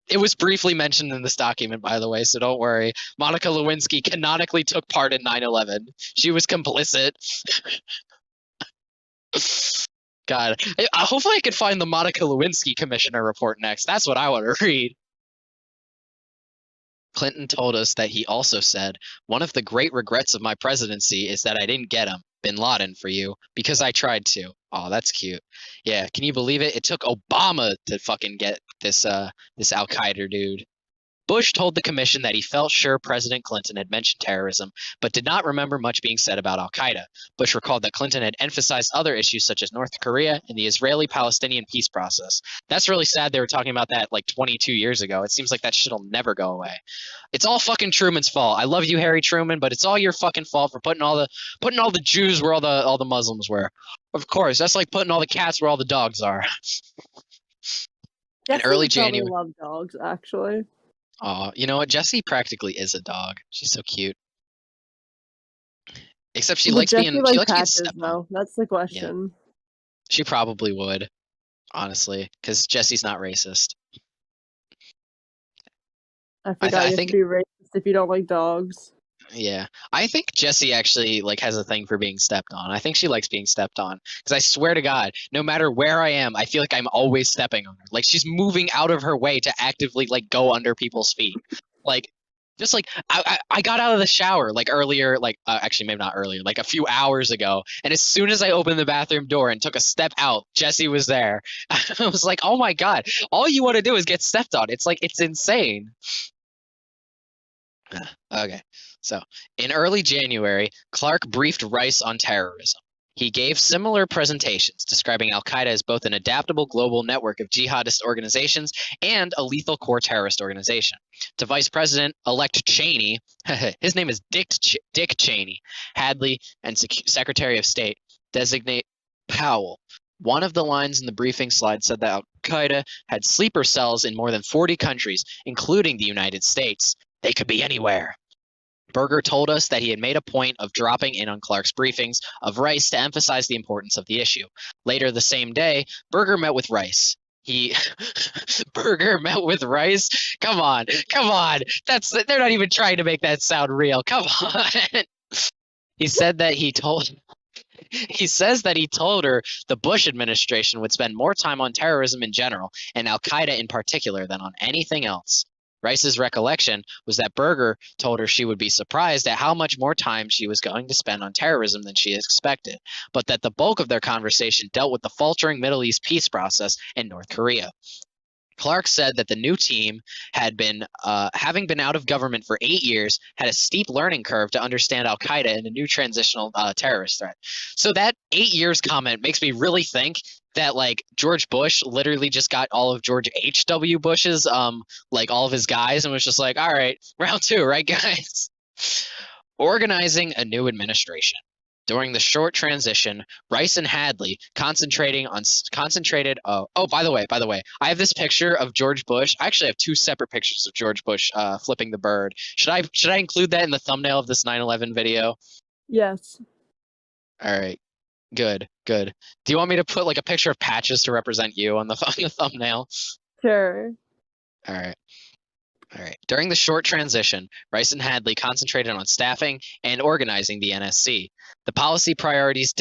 It was briefly mentioned in this document, by the way, so don't worry. Monica Lewinsky canonically took part in 9/11. She was complicit. God, hopefully I could find the Monica Lewinsky commissioner report next. That's what I want to read. Clinton told us that he also said, one of the great regrets of my presidency is that I didn't get him, bin Laden, for you, because I tried to. Oh, that's cute. Yeah, can you believe it? It took Obama to fucking get this this Al Qaeda dude. Bush told the commission that he felt sure President Clinton had mentioned terrorism, but did not remember much being said about al-Qaeda. Bush recalled that Clinton had emphasized other issues such as North Korea and the Israeli-Palestinian peace process. That's really sad they were talking about that like 22 years ago. It seems like that shit'll never go away. It's all fucking Truman's fault. I love you, Harry Truman, but it's all your fucking fault for putting all the Jews where all the Muslims were. Of course, that's like putting all the cats where all the dogs are. In Jesse early would probably January. love dogs, actually. Oh, you know what? Jessie practically is a dog. She's so cute. Except she Would likes Jesse being like patches, stepped on. though? That's the Yeah, question. she probably would, honestly, because Jessie's not racist. I I, forgot I you have to think, be racist if you don't like dogs. yeah, I think Jessie actually like has a thing for being stepped on. I think she likes being stepped on because I swear to God, no matter where I am, I feel like I'm always stepping on her. Like she's moving out of her way to actively like go under people's feet. Like just like I got out of the shower like earlier, like actually maybe not earlier, like a few hours ago, and as soon as I opened the bathroom door and took a step out, Jessie was there. I was like, oh my God, all you want to do is get stepped on. It's like it's insane. Okay. So, in early January, Clark briefed Rice on terrorism. He gave similar presentations describing Al Qaeda as both an adaptable global network of jihadist organizations and a lethal core terrorist organization. To Vice President elect Cheney, his name is Dick Cheney, Hadley, and Secretary of State designate Powell. One of the lines in the briefing slide said that Al Qaeda had sleeper cells in more than 40 countries, including the United States. They could be anywhere. Berger told us that he had made a point of dropping in on Clark's briefings of Rice to emphasize the importance of the issue. Later the same day, Berger met with Rice. Berger met with Rice. Come on. They're not even trying to make that sound real. Come on. He said that he says that he told her the Bush administration would spend more time on terrorism in general and Al Qaeda in particular than on anything else. Rice's recollection was that Berger told her she would be surprised at how much more time she was going to spend on terrorism than she expected, but that the bulk of their conversation dealt with the faltering Middle East peace process and North Korea. Clark said that the new team had been, having been out of government for 8 years, had a steep learning curve to understand Al Qaeda and a new transitional terrorist threat. So that 8 years comment makes me really think that like George Bush literally just got all of George H.W. Bush's like all of his guys and was just like, all right, round two, right, guys? Organizing a new administration. During the short transition, Rice and Hadley concentrated. Oh, by the way, I have this picture of George Bush. I actually have two separate pictures of George Bush flipping the bird. Should I include that in the thumbnail of this 9/11 video? Yes. All right, good. Do you want me to put like a picture of Patches to represent you on the thumbnail? Sure. All right. All right. During the short transition, Rice and Hadley concentrated on staffing and organizing the NSC. The policy priorities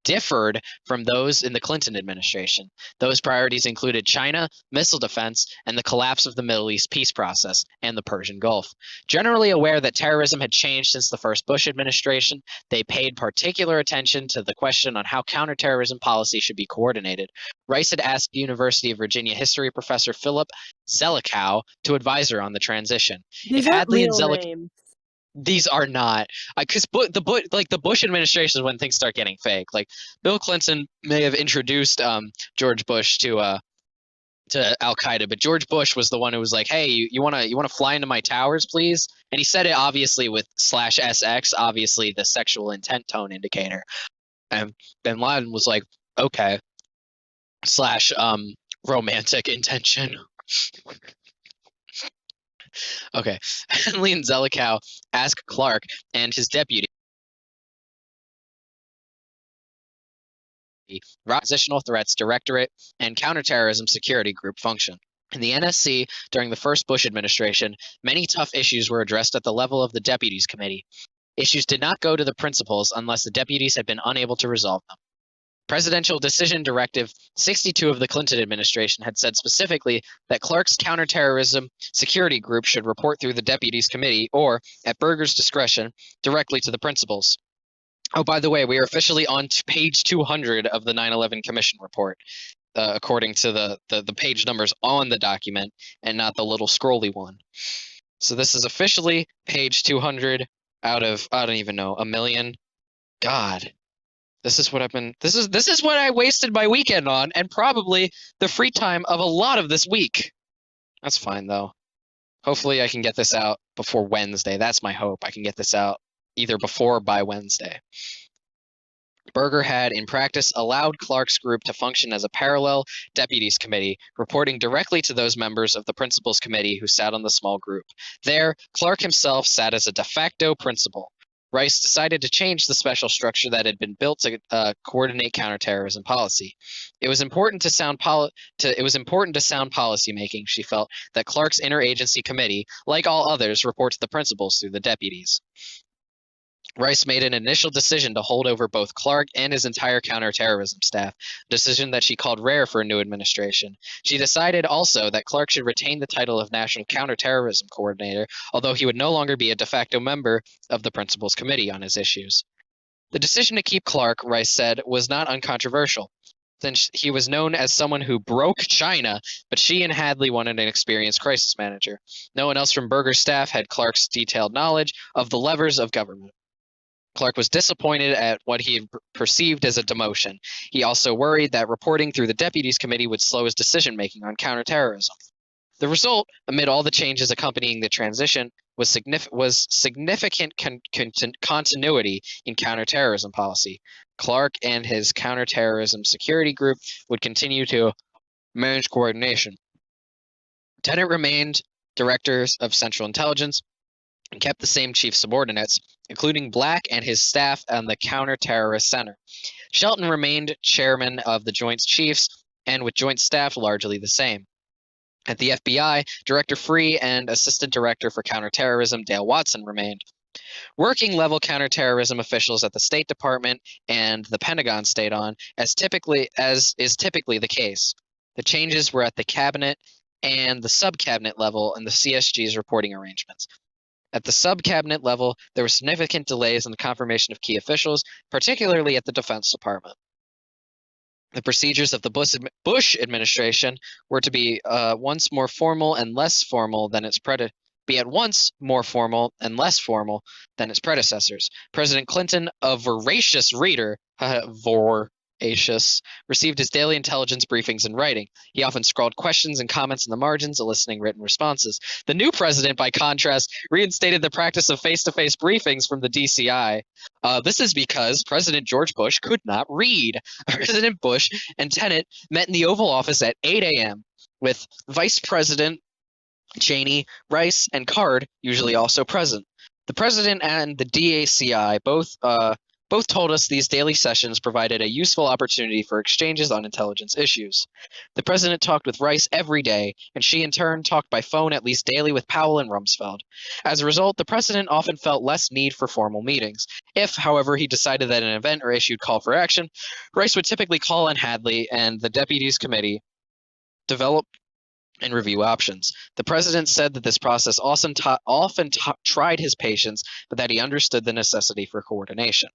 differed from those in the Clinton administration. Those priorities included China, missile defense, and the collapse of the Middle East peace process and the Persian Gulf. Generally aware that terrorism had changed since the first Bush administration, they paid particular attention to the question on how counterterrorism policy should be coordinated. Rice had asked University of Virginia history professor Philip Zelikow to advise her on the transition. These aren't real names. These are not, because the Bush administration is when things start getting fake. Like Bill Clinton may have introduced George Bush to Al Qaeda, but George Bush was the one who was like, "Hey, you wanna fly into my towers, please?" And he said it obviously with /SX, obviously the sexual intent tone indicator. And Bin Laden was like, "Okay," / romantic intention. Okay. Henley and Zelikow asked Clark and his deputy Transitional Threats Directorate and Counterterrorism Security Group function. In the NSC, during the first Bush administration, many tough issues were addressed at the level of the Deputies Committee. Issues did not go to the principals unless the deputies had been unable to resolve them. Presidential Decision Directive 62 of the Clinton administration had said specifically that Clark's counterterrorism security group should report through the Deputies Committee or, at Berger's discretion, directly to the principals. Oh, by the way, we are officially on page 200 of the 9/11 Commission report, according to the page numbers on the document and not the little scrolly one. So this is officially page 200 out of, I don't even know, a million. God. This is what I wasted my weekend on, and probably the free time of a lot of this week. That's fine though. Hopefully I can get this out before Wednesday. That's my hope. I can get this out either before or by Wednesday. Berger had, in practice, allowed Clark's group to function as a parallel deputies committee, reporting directly to those members of the principals committee who sat on the small group. There, Clark himself sat as a de facto principal. Rice decided to change the special structure that had been built to coordinate counterterrorism policy. It was important to sound policymaking, she felt, that Clark's interagency committee, like all others, report to the principals through the deputies. Rice made an initial decision to hold over both Clark and his entire counterterrorism staff, a decision that she called rare for a new administration. She decided also that Clark should retain the title of National Counterterrorism Coordinator, although he would no longer be a de facto member of the Principals Committee on his issues. The decision to keep Clark, Rice said, was not uncontroversial, since he was known as someone who broke China, but she and Hadley wanted an experienced crisis manager. No one else from Berger's staff had Clark's detailed knowledge of the levers of government. Clark was disappointed at what he had perceived as a demotion. He also worried that reporting through the Deputies Committee would slow his decision-making on counterterrorism. The result, amid all the changes accompanying the transition, was significant continuity in counterterrorism policy. Clark and his counterterrorism security group would continue to manage coordination. Tenet remained directors of Central Intelligence and kept the same chief subordinates, including Black and his staff on the Counter-Terrorist Center. Shelton remained chairman of the Joint Chiefs, and with joint staff largely the same. At the FBI, Director Free and Assistant Director for Counterterrorism Dale Watson remained. Working-level counterterrorism officials at the State Department and the Pentagon stayed on, as is typically the case. The changes were at the cabinet and the sub-cabinet level in the CSG's reporting arrangements. At the sub-cabinet level, there were significant delays in the confirmation of key officials, particularly at the Defense Department. The procedures of the Bush administration were to be once more formal and less formal than its be at once more formal and less formal than its predecessors. President Clinton, a voracious reader, voracious, received his daily intelligence briefings in writing. He often scrawled questions and comments in the margins, eliciting written responses. The new president, by contrast, reinstated the practice of face-to-face briefings from the DCI. This is because President George Bush could not read. President Bush and Tenet met in the Oval Office at 8 a.m. with Vice President Cheney, Rice, and Card usually also present. The president and the DACI both told us these daily sessions provided a useful opportunity for exchanges on intelligence issues. The president talked with Rice every day, and she in turn talked by phone at least daily with Powell and Rumsfeld. As a result, the president often felt less need for formal meetings. If, however, he decided that an event or issued call for action, Rice would typically call on Hadley and the Deputies Committee develop and review options. The president said that this process often tried his patience, but that he understood the necessity for coordination.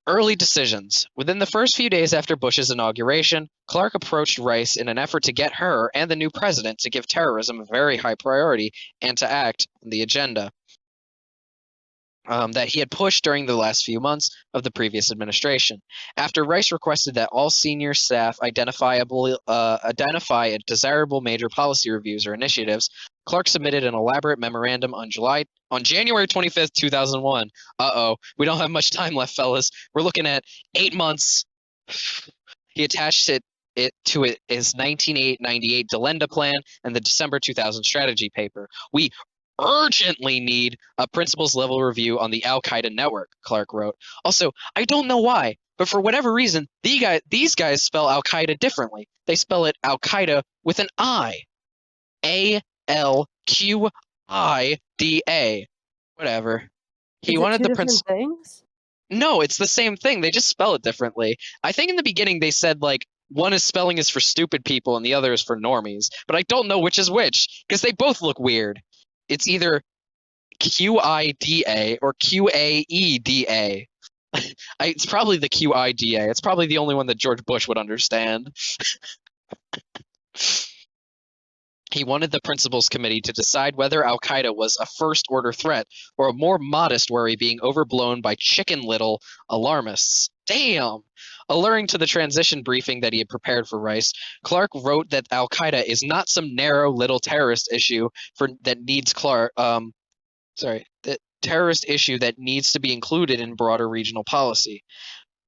Early decisions. Within the first few days after Bush's inauguration, Clark approached Rice in an effort to get her and the new president to give terrorism a very high priority and to act on the agenda that he had pushed during the last few months of the previous administration. After Rice requested that all senior staff identify desirable major policy reviews or initiatives, Clark submitted an elaborate memorandum on January 25th, 2001. We don't have much time left, fellas. We're looking at 8 months. He attached it to his 1998 Delenda plan and the December 2000 strategy paper. We urgently need a principals level review on the Al-Qaeda network, Clark wrote. Also, I don't know why, but for whatever reason, these guys spell Al-Qaeda differently. They spell it Al-Qaeda with an I. A-L-Q-I-D-A. Whatever. Is it two different things? No, it's the same thing. They just spell it differently. I think in the beginning they said, like, one is spelling is for stupid people and the other is for normies, but I don't know which is which, because they both look weird. It's either Q-I-D-A or Q-A-E-D-A. It's probably the Q-I-D-A. It's probably the only one that George Bush would understand. He wanted the Principals Committee to decide whether Al-Qaeda was a first-order threat or a more modest worry being overblown by chicken little alarmists. Damn! Alluring to the transition briefing that he had prepared for Rice, Clark wrote that Al-Qaeda is not some narrow little terrorist issue that needs terrorist issue that needs to be included in broader regional policy.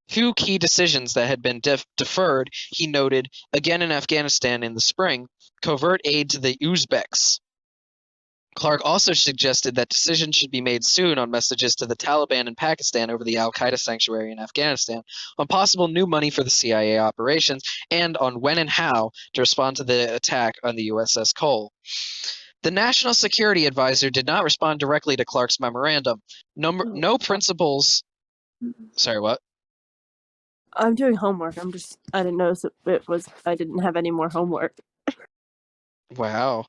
Two key decisions that had been deferred, he noted, again in Afghanistan in the spring, covert aid to the Uzbeks. Clark also suggested that decisions should be made soon on messages to the Taliban in Pakistan over the Al-Qaeda sanctuary in Afghanistan, on possible new money for the CIA operations, and on when and how to respond to the attack on the USS Cole. The National Security Advisor did not respond directly to Clark's memorandum. No principals... Sorry, what? I'm doing homework. I didn't notice I didn't have any more homework. Wow.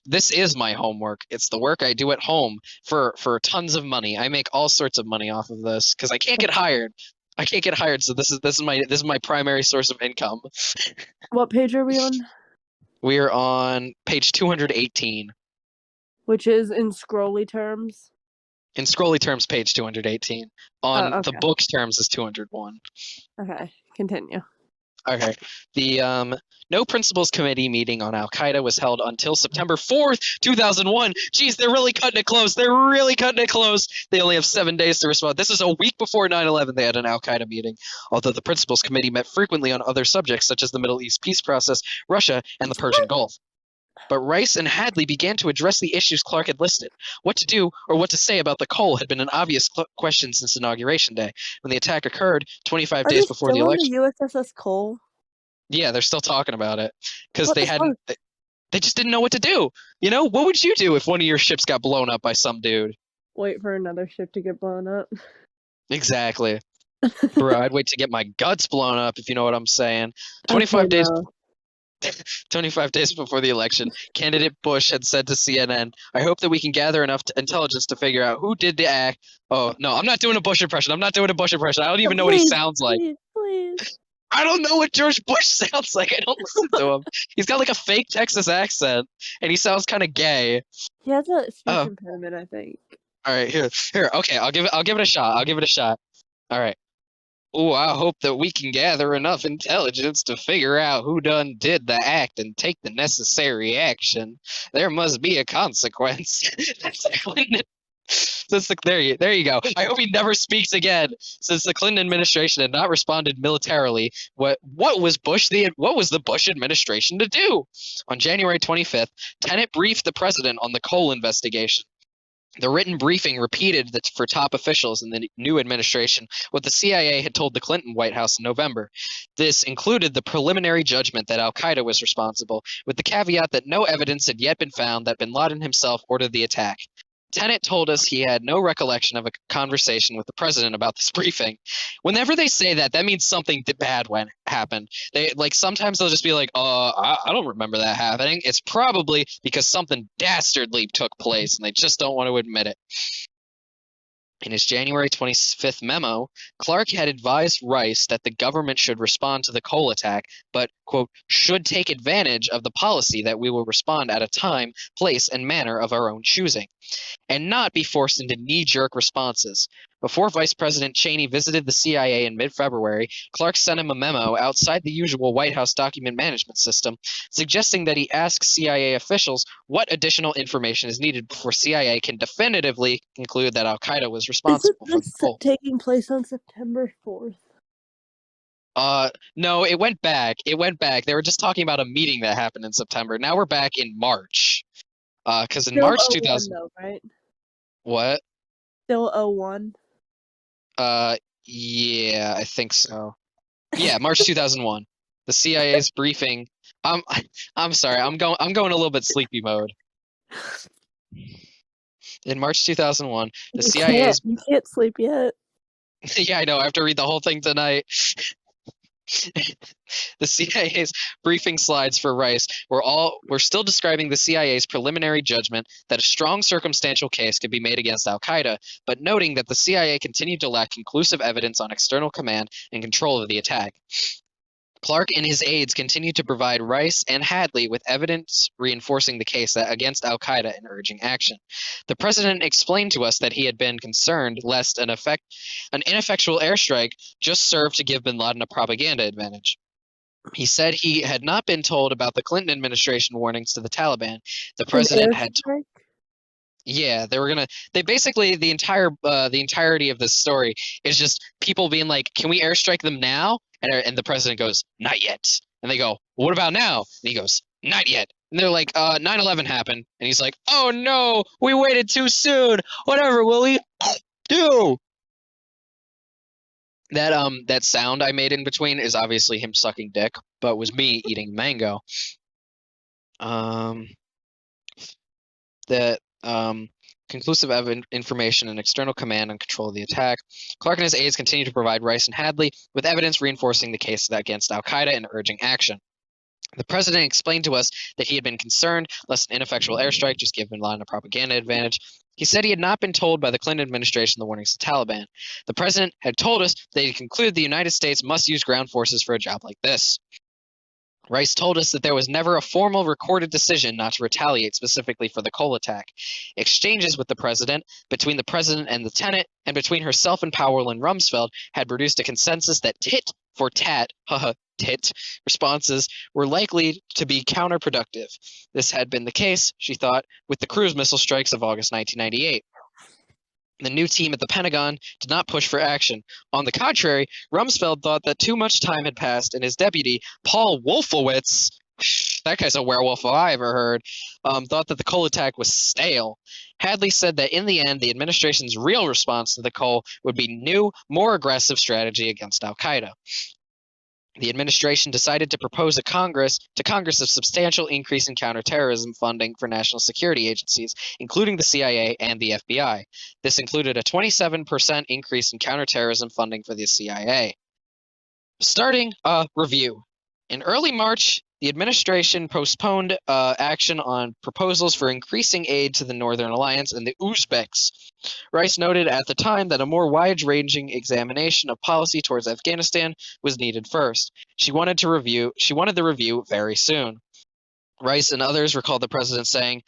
This is my homework. It's the work I do at home for tons of money. I make all sorts of money off of this because I can't get hired. So this is my primary source of income. What page are we on? We are on page 218. Which is in scrolly terms? In scrolly terms, page 218. On the book's terms is 201. Okay, continue. Okay. The No Principals Committee meeting on Al-Qaeda was held until September 4th, 2001. Jeez, they're really cutting it close. They only have 7 days to respond. This is a week before 9/11 they had an Al-Qaeda meeting, although the Principals Committee met frequently on other subjects such as the Middle East peace process, Russia, and the Persian Gulf. But Rice and Hadley began to address the issues Clark had listed. What to do or what to say about the Cole had been an obvious question since Inauguration Day. When the attack occurred, 25 days before the election... Are they still on the USS Cole? Yeah, they're still talking about it. Because they just didn't know what to do. You know, what would you do if one of your ships got blown up by some dude? Wait for another ship to get blown up. Exactly. Bro, I'd wait to get my guts blown up, if you know what I'm saying. 25 days... 25 days before the election, candidate Bush had said to CNN, "I hope that we can gather enough intelligence to figure out who did the act." Oh, no, I'm not doing a Bush impression. I don't even know what he sounds like. please. I don't know what George Bush sounds like. I don't listen to him. He's got like a fake Texas accent, and he sounds kind of gay. He has a speech Oh, impediment, I think. all right, here. Okay, I'll give it a shot. I'll give it a shot. All right. Oh, I hope that we can gather enough intelligence to figure out who done did the act and take the necessary action. There must be a consequence. There you go. I hope he never speaks again. Since the Clinton administration had not responded militarily, what was the Bush administration to do? On January 25th, Tenet briefed the president on the Cole investigation. The written briefing repeated that for top officials in the new administration what the CIA had told the Clinton White House in November. This included the preliminary judgment that al-Qaeda was responsible, with the caveat that no evidence had yet been found that bin Laden himself ordered the attack. Tenet told us he had no recollection of a conversation with the president about this briefing. Whenever they say that, that means something bad happened. Sometimes they'll just be like, I don't remember that happening. It's probably because something dastardly took place and they just don't want to admit it. In his January 25th memo, Clark had advised Rice that the government should respond to the Cole attack, but, quote, should take advantage of the policy that we will respond at a time, place, and manner of our own choosing, and not be forced into knee-jerk responses. Before Vice President Cheney visited the CIA in mid-February, Clark sent him a memo outside the usual White House document management system, suggesting that he ask CIA officials what additional information is needed before CIA can definitively conclude that al-Qaeda was responsible for the Cole. Taking place on September 4th? No, it went back. They were just talking about a meeting that happened in September. Now we're back in March. Because in March 2000, though, right? What? Still 01? Yeah, I think so. Yeah, March 2001. The CIA's briefing. I'm sorry. I'm going a little bit sleepy mode. In March 2001, the CIA's. You can't sleep yet. Yeah, I know. I have to read the whole thing tonight. The CIA's briefing slides for Rice were still describing the CIA's preliminary judgment that a strong circumstantial case could be made against al-Qaeda, but noting that the CIA continued to lack conclusive evidence on external command and control of the attack. Clark and his aides continued to provide Rice and Hadley with evidence reinforcing the case against al-Qaeda and urging action. The president explained to us that he had been concerned lest an ineffectual airstrike just served to give bin Laden a propaganda advantage. He said he had not been told about the Clinton administration warnings to the Taliban. The president had. Yeah, they basically the entirety of this story is just people being like, "Can we airstrike them now?" And the president goes, "Not yet." And they go, "What about now?" And he goes, "Not yet." And they're like, 9/11 happened. And he's like, "Oh no, we waited too soon. Whatever will we do?" That sound I made in between is obviously him sucking dick, but was me eating mango. Conclusive information and external command and control of the attack. Clark and his aides continued to provide Rice and Hadley with evidence reinforcing the case against al-Qaeda and urging action. The president explained to us that he had been concerned lest an ineffectual airstrike just give bin Laden a propaganda advantage. He said he had not been told by the Clinton administration the warnings to Taliban. The president had told us that he concluded the United States must use ground forces for a job like this. Rice told us that there was never a formal recorded decision not to retaliate specifically for the Cole attack. Exchanges with the president, between the president and the Tenet, and between herself and Powell and Rumsfeld had produced a consensus that tit for tat, tit, responses were likely to be counterproductive. This had been the case, she thought, with the cruise missile strikes of August 1998. The new team at the Pentagon did not push for action. On the contrary, Rumsfeld thought that too much time had passed, and his deputy, Paul Wolfowitz, that guy's a werewolf if I ever heard, thought that the Cole attack was stale. Hadley said that in the end, the administration's real response to the Cole would be new, more aggressive strategy against al-Qaeda. The administration decided to propose to Congress a substantial increase in counterterrorism funding for national security agencies, including the CIA and the FBI. This included a 27% increase in counterterrorism funding for the CIA. Starting a review. In early March, the administration postponed action on proposals for increasing aid to the Northern Alliance and the Uzbeks. Rice noted at the time that a more wide-ranging examination of policy towards Afghanistan was needed first. She wanted the review very soon. Rice and others recalled the president saying,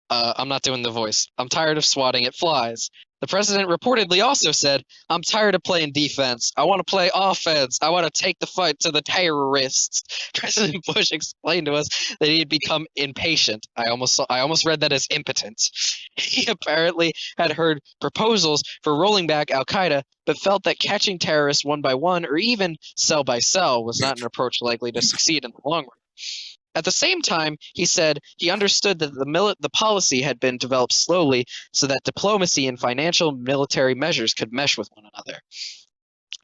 I'm not doing the voice. I'm tired of swatting at flies. The president reportedly also said, I'm tired of playing defense. I want to play offense. I want to take the fight to the terrorists. President Bush explained to us that he had become impatient. I almost read that as impotent. He apparently had heard proposals for rolling back al-Qaeda, but felt that catching terrorists one by one or even cell by cell was not an approach likely to succeed in the long run. At the same time, he said he understood that the policy had been developed slowly so that diplomacy and financial military measures could mesh with one another.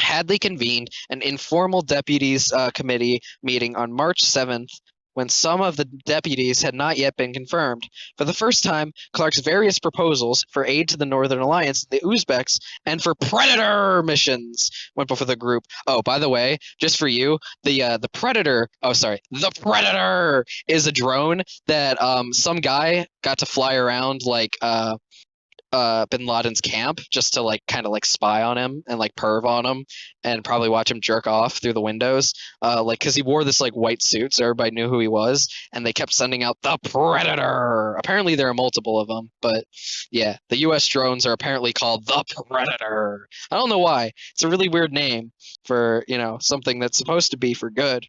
Hadley convened an informal deputies committee meeting on March 7th when some of the deputies had not yet been confirmed. For the first time, Clark's various proposals for aid to the Northern Alliance, the Uzbeks, and for Predator missions went before the group. Oh, by the way, just for you, the Predator. Oh, sorry, the Predator is a drone that some guy got to fly around like Bin Laden's camp just to like kind of like spy on him and like perv on him and probably watch him jerk off through the windows, like because he wore this like white suit so everybody knew who he was, and they kept sending out the Predator. Apparently there are multiple of them, but yeah, the US drones are apparently called the Predator. I don't know why. It's a really weird name for, you know, something that's supposed to be for good.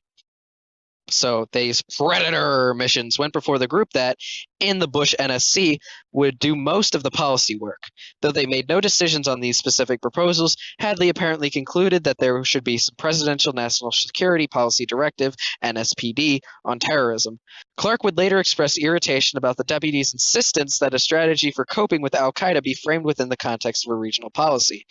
So these Predator missions went before the group that, in the Bush NSC, would do most of the policy work. Though they made no decisions on these specific proposals, Hadley apparently concluded that there should be some Presidential National Security Policy Directive, NSPD, on terrorism. Clark would later express irritation about the deputy's insistence that a strategy for coping with al-Qaeda be framed within the context of a regional policy.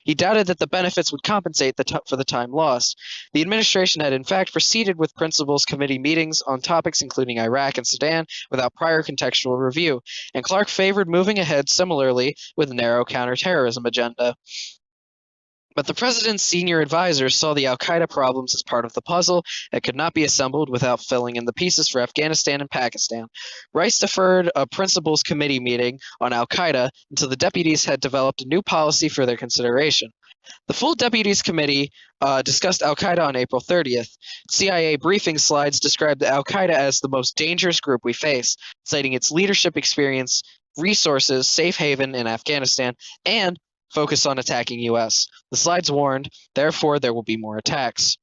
He doubted that the benefits would compensate for the time lost. The administration had in fact proceeded with principals committee meetings on topics including Iraq and Sudan without prior contextual review, and Clark favored moving ahead similarly with a narrow counterterrorism agenda. But the president's senior advisors saw the al-Qaeda problems as part of the puzzle that could not be assembled without filling in the pieces for Afghanistan and Pakistan. Rice deferred a principals committee meeting on al-Qaeda until the deputies had developed a new policy for their consideration. The full deputies committee discussed al-Qaeda on April 30th. CIA briefing slides described al-Qaeda as the most dangerous group we face, citing its leadership experience, resources, safe haven in Afghanistan, and focus on attacking U.S. The slides warned, therefore there will be more attacks.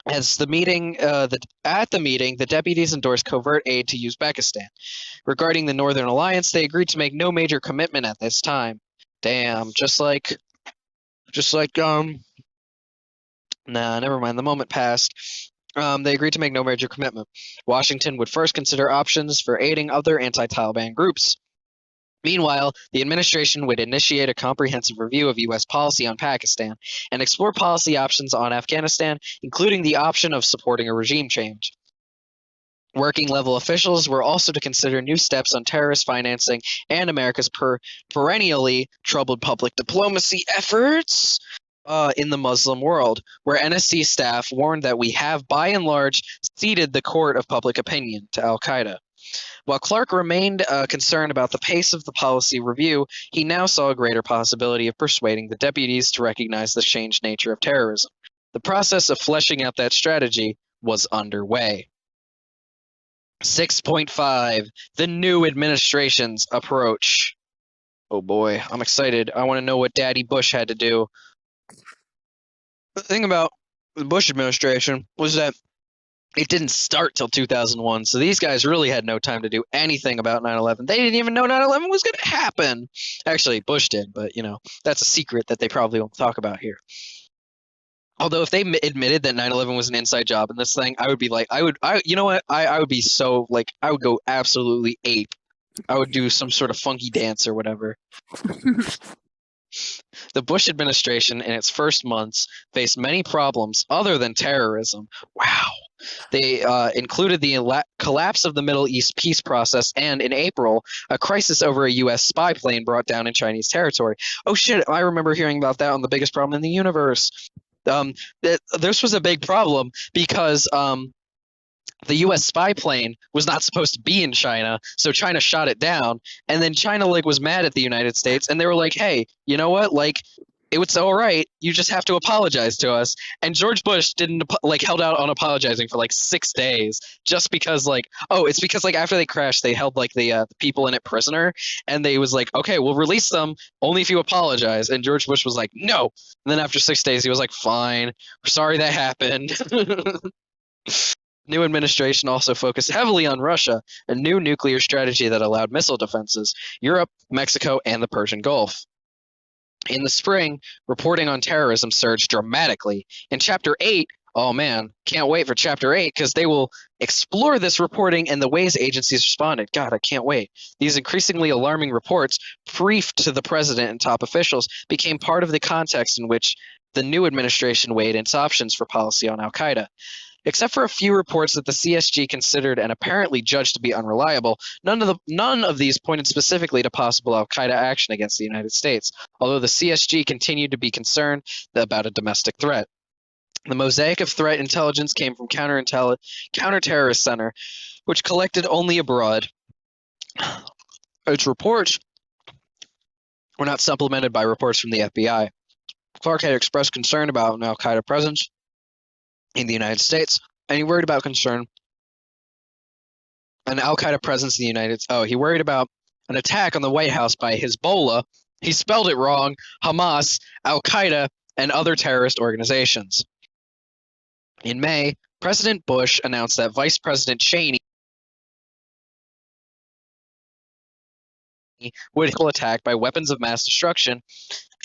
At the meeting, the deputies endorsed covert aid to Uzbekistan. Regarding the Northern Alliance, they agreed to make no major commitment at this time. Damn, nah, never mind. The moment passed. They agreed to make no major commitment. Washington would first consider options for aiding other anti-Taliban groups. Meanwhile, the administration would initiate a comprehensive review of U.S. policy on Pakistan and explore policy options on Afghanistan, including the option of supporting a regime change. Working-level officials were also to consider new steps on terrorist financing and America's perennially troubled public diplomacy efforts in the Muslim world, where NSC staff warned that we have, by and large, ceded the court of public opinion to al-Qaeda. While Clark remained concerned about the pace of the policy review, he now saw a greater possibility of persuading the deputies to recognize the changed nature of terrorism. The process of fleshing out that strategy was underway. 6.5. The new administration's approach. Oh boy, I'm excited. I want to know what Daddy Bush had to do. The thing about the Bush administration was that it didn't start till 2001, so these guys really had no time to do anything about 9/11. They didn't even know 9/11 was going to happen. Actually, Bush did, but you know, that's a secret that they probably won't talk about here. Although if they admitted that 9/11 was an inside job in this thing, I would be like, I would be so like, I would go absolutely ape. I would do some sort of funky dance or whatever. The Bush administration in its first months faced many problems other than terrorism. Wow. They included the collapse of the Middle East peace process and, in April, a crisis over a U.S. spy plane brought down in Chinese territory. Oh shit, I remember hearing about that on The Biggest Problem in the Universe. This was a big problem because the US spy plane was not supposed to be in China, so China shot it down, and then China like was mad at the United States, and they were like, "Hey, you know what? Like, it was all right. You just have to apologize to us." And George Bush didn't like held out on apologizing for like 6 days, just because like, oh, it's because like after they crashed, they held like the people in it prisoner, and they was like, "Okay, we'll release them only if you apologize." And George Bush was like, "No." And then after 6 days, he was like, "Fine, sorry that happened." New administration also focused heavily on Russia, a new nuclear strategy that allowed missile defenses, Europe, Mexico, and the Persian Gulf. In the spring, reporting on terrorism surged dramatically. In Chapter 8, oh man, can't wait for Chapter 8 because they will explore this reporting and the ways agencies responded. God, I can't wait. These increasingly alarming reports, briefed to the president and top officials, became part of the context in which the new administration weighed its options for policy on Al Qaeda. Except for a few reports that the CSG considered and apparently judged to be unreliable, none of these pointed specifically to possible al-Qaeda action against the United States, although the CSG continued to be concerned about a domestic threat. The mosaic of threat intelligence came from Counterterrorist Center, which collected only abroad. Its reports were not supplemented by reports from the FBI. Clark had expressed concern about an al-Qaeda presence in the United States, and he worried about an al-Qaeda presence in the United States. Oh, he worried about an attack on the White House by Hezbollah. He spelled it wrong. Hamas, al-Qaeda, and other terrorist organizations. In May, President Bush announced that Vice President Cheney would attack by weapons of mass destruction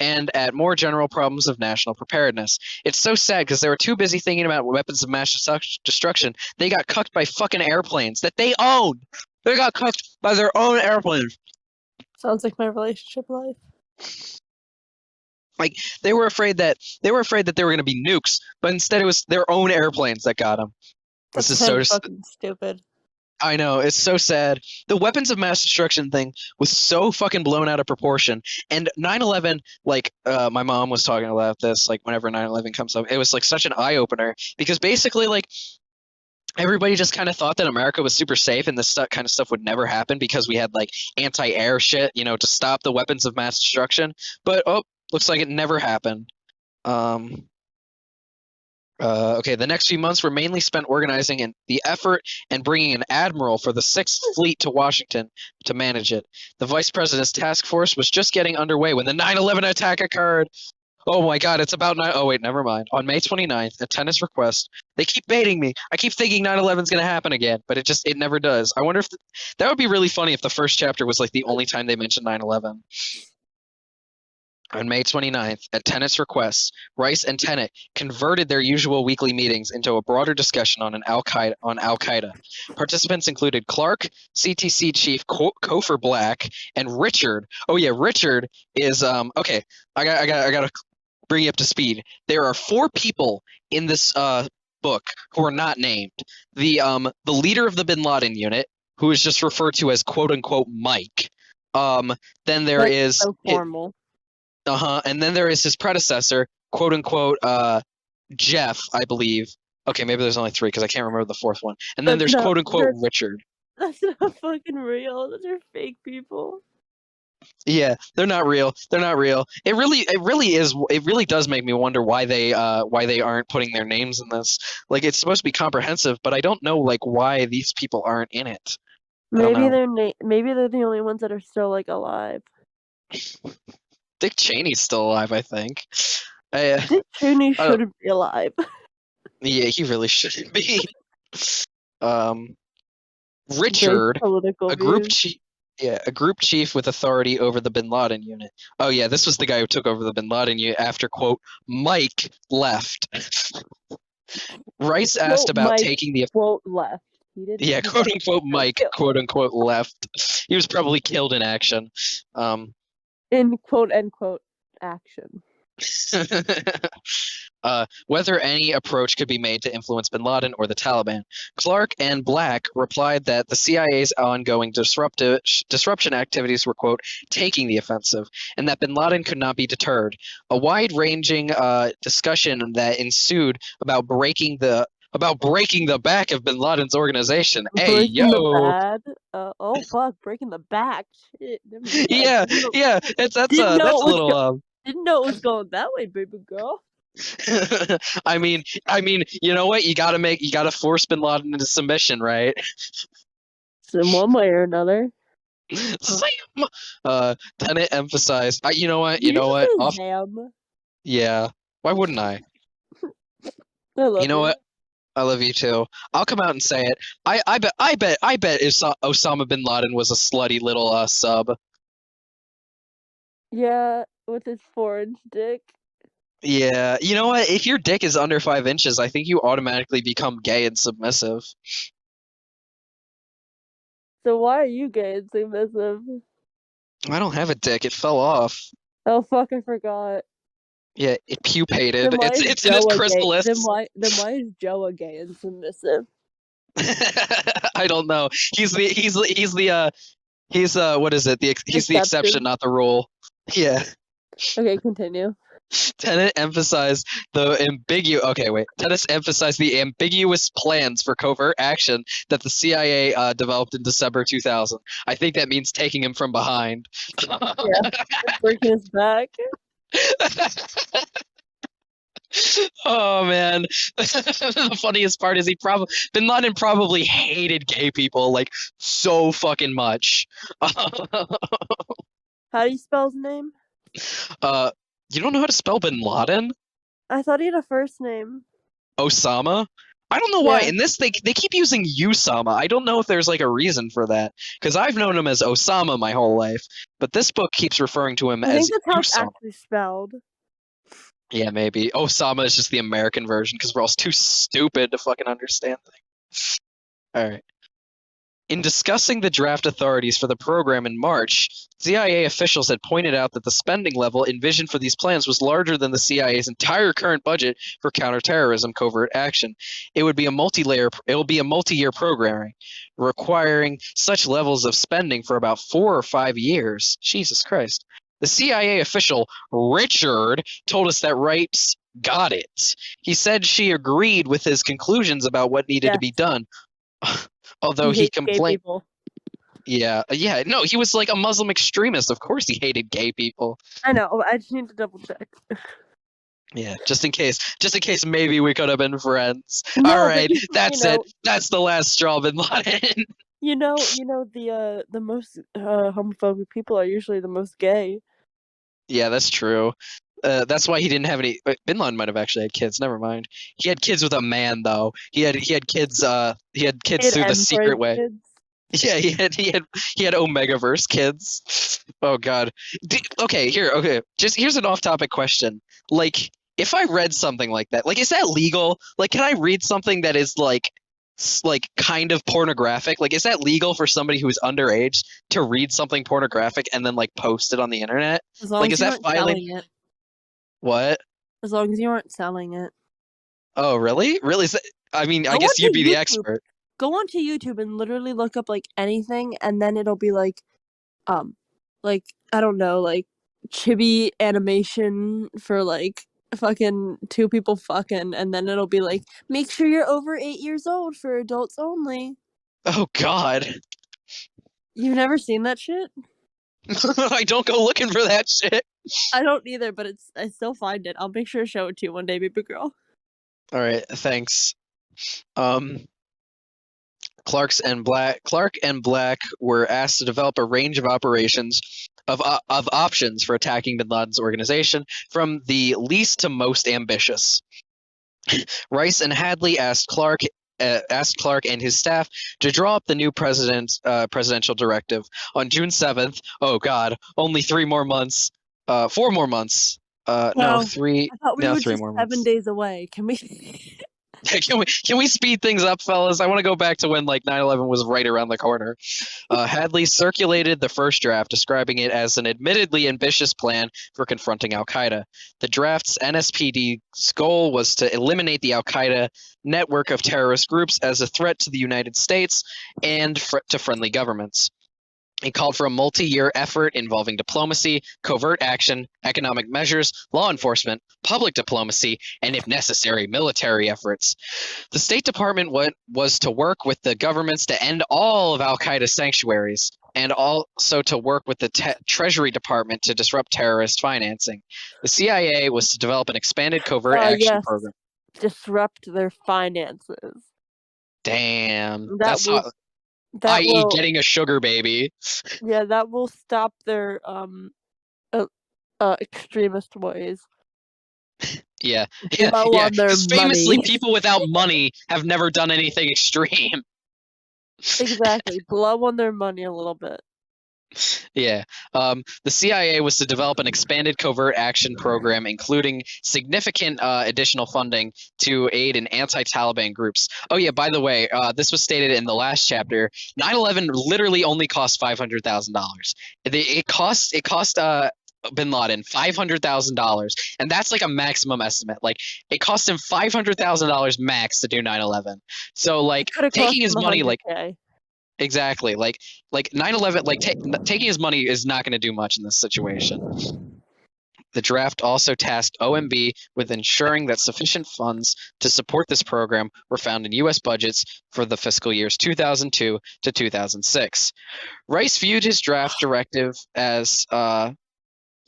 and at more general problems of national preparedness. It's so sad because they were too busy thinking about weapons of mass destruction. They got cucked by fucking airplanes that they own. They got cucked by their own airplanes. Sounds like my relationship life. Like they were afraid that there were going to be nukes, but instead it was their own airplanes that got them. That's This is so fucking stupid. I know, it's so sad. The weapons of mass destruction thing was so fucking blown out of proportion. And 9/11, like, my mom was talking about this, like, whenever 9/11 comes up, it was, like, such an eye-opener. Because basically, like, everybody just kind of thought that America was super safe and this kind of stuff would never happen because we had, like, anti-air shit, you know, to stop the weapons of mass destruction. But, oh, looks like it never happened. Okay, the next few months were mainly spent organizing the effort and bringing an admiral for the Sixth Fleet to Washington to manage it. The vice president's task force was just getting underway when the 9/11 attack occurred. Oh my god, it's about 9. Oh wait, never mind. On May 29th, at tennis request, they keep baiting me. I keep thinking 9/11 is going to happen again, but it never does. I wonder if that would be really funny if the first chapter was like the only time they mentioned 9/11. On May 29th, at Tenet's request, Rice and Tenet converted their usual weekly meetings into a broader discussion on Al-Qaeda. Participants included Clark, CTC Chief Kofor Black, and Richard. Oh yeah, Richard is okay. I got to bring you up to speed. There are 4 people in this book who are not named. The leader of the Bin Laden unit, who is just referred to as quote unquote Mike. Then there is so formal. And then there is his predecessor, quote unquote, Jeff, I believe. Okay, maybe there's only 3 because I can't remember the 4th one. And then there's quote unquote Richard. That's not fucking real. Those are fake people. Yeah, they're not real. They're not real. It really is. It really does make me wonder why they aren't putting their names in this. Like it's supposed to be comprehensive, but I don't know like why these people aren't in it. Maybe they're the only ones that are still like alive. Dick Cheney's still alive, I think. Dick Cheney shouldn't be alive. Yeah, he really shouldn't be. Richard, a group chief with authority over the Bin Laden unit. Oh yeah, this was the guy who took over the Bin Laden unit after quote Mike left. Rice asked about Mike, taking the quote left. He didn't. Yeah, quote unquote Mike, quote unquote left. He was probably killed in action. In quote unquote action. Whether any approach could be made to influence bin Laden or the Taliban. Clark and Black replied that the CIA's ongoing disruption activities were, quote, taking the offensive, and that bin Laden could not be deterred. A wide-ranging discussion that ensued about breaking the about breaking the back of Bin Laden's organization. Hey, Breaking the yo. bad. Oh fuck, breaking the back. Shit, never knew that. Yeah, yeah. Didn't know That's it a was little didn't know it was going that way, baby girl. I mean, you know what? You gotta force Bin Laden into submission, right? So in one way or another. Sam. Tenet emphasized. You know what? You Did you know just what? say Off. Zam? Yeah. Why wouldn't I? I You love know you. what? I love you too. I'll come out and say it. I bet if Osama bin Laden was a slutty little sub. Yeah, with his 4-inch dick. Yeah. You know what? If your dick is under 5 inches, I think you automatically become gay and submissive. So why are you gay and submissive? I don't have a dick. It fell off. Oh fuck, I forgot. Yeah, it pupated. Then why is It's in his Joe a gay? chrysalis. Then why is Joe a gay and submissive? I don't know. He's what is it? He's the exception, Exception. not the rule. Yeah. Okay, continue. Tenet emphasized the ambiguous. Okay, wait. Tenet emphasized the ambiguous plans for covert action that the CIA developed in December 2000. I think that means taking him from behind. Yeah, breaking his back. Oh man, the funniest part is Bin Laden probably hated gay people like so fucking much. How do you spell his name? uh, you don't know how to spell Bin Laden? I thought he had a first name. Osama? I don't know why. Yeah. In this, they keep using Usama. I don't know if there's like a reason for that because I've known him as Osama my whole life, but this book keeps referring to him I think as that's how it's Usama. actually spelled. Yeah, maybe Osama is just the American version because we're all too stupid to fucking understand things. All right. In discussing the draft authorities for the program in March, CIA officials had pointed out that the spending level envisioned for these plans was larger than the CIA's entire current budget for counterterrorism covert action. It will be a multi-year programming, requiring such levels of spending for about 4 or 5 years. Jesus Christ. The CIA official, Richard, told us that Wrights got it. He said she agreed with his conclusions about what needed to be Yes. done. Although He he hates gay complained. people. Yeah, no, he was like a Muslim extremist. Of course he hated gay people. I know. I just need to double check. Yeah, just in case maybe we could have been friends. No, All but right, that's you know, it. That's the last straw, Bin Laden. the most homophobic people are usually the most gay. Yeah, that's true. That's why he didn't have any. Bin Laden might have actually had kids. Never mind. He had kids with a man, though. He had kids. He had kids through the secret way. Kids. Yeah, he had Omegaverse kids. Oh God. Okay, here. Okay, just here's an off-topic question. Like, if I read something like that, like, is that legal? Like, can I read something that is like kind of pornographic? Like, is that legal for somebody who is underage to read something pornographic and then like post it on the internet? As long Like, as is you that aren't filing? selling it. What? As long as you aren't selling it. Oh, really? Really? I mean, I Go guess you'd onto be the YouTube. expert. Go onto YouTube and literally look up like anything, and then it'll be like I don't know, like chibi animation for like fucking two people fucking, and then it'll be like, make sure you're over 8 years old for adults only. Oh God. You've never seen that shit? I don't go looking for that shit. I don't either, but I still find it. I'll make sure to show it to you one day, baby girl. All right, thanks. Um, Clark and Black were asked to develop a range of of options for attacking Bin Laden's organization, from the least to most ambitious. Rice and Hadley asked Clark and his staff to draw up the new presidential directive on June 7th. Oh God, only 3 more months. 4 more months. No, Wow. three. I thought we No, were three just more 7 months. days away. Can we? Can we speed things up, fellas? I want to go back to when like 9/11 was right around the corner. Hadley circulated the first draft, describing it as an admittedly ambitious plan for confronting Al Qaeda. The draft's NSPD's goal was to eliminate the Al Qaeda network of terrorist groups as a threat to the United States and to friendly governments. It called for a multi-year effort involving diplomacy, covert action, economic measures, law enforcement, public diplomacy, and if necessary, military efforts. The State Department was to work with the governments to end all of al-Qaeda sanctuaries and also to work with the Treasury Department to disrupt terrorist financing. The CIA was to develop an expanded covert action Yes. program. Disrupt their finances. Damn. That That's how, i.e. will getting a sugar baby. yeah, that will stop their uh, extremist ways. Yeah. Blow Yeah. on their Because famously, money. people without money have never done anything extreme. Exactly. Blow on their money a little bit. Yeah. The CIA was to develop an expanded covert action program, including significant additional funding to aid in anti-Taliban groups. Oh, yeah, by the way, this was stated in the last chapter. 9/11 literally only cost $500,000. It cost bin Laden $500,000, and that's like a maximum estimate. Like, it cost him $500,000 max to do 9/11. So, like, Could have cost taking his them money, like, $100K. exactly. Like 9/11, like taking his money is not going to do much in this situation. The draft also tasked OMB with ensuring that sufficient funds to support this program were found in U.S. budgets for the fiscal years 2002 to 2006. Rice viewed his draft directive as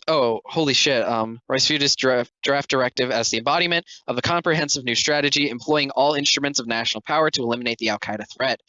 oh, holy shit. Rice viewed his draft directive as the embodiment of a comprehensive new strategy employing all instruments of national power to eliminate the al-Qaeda threat.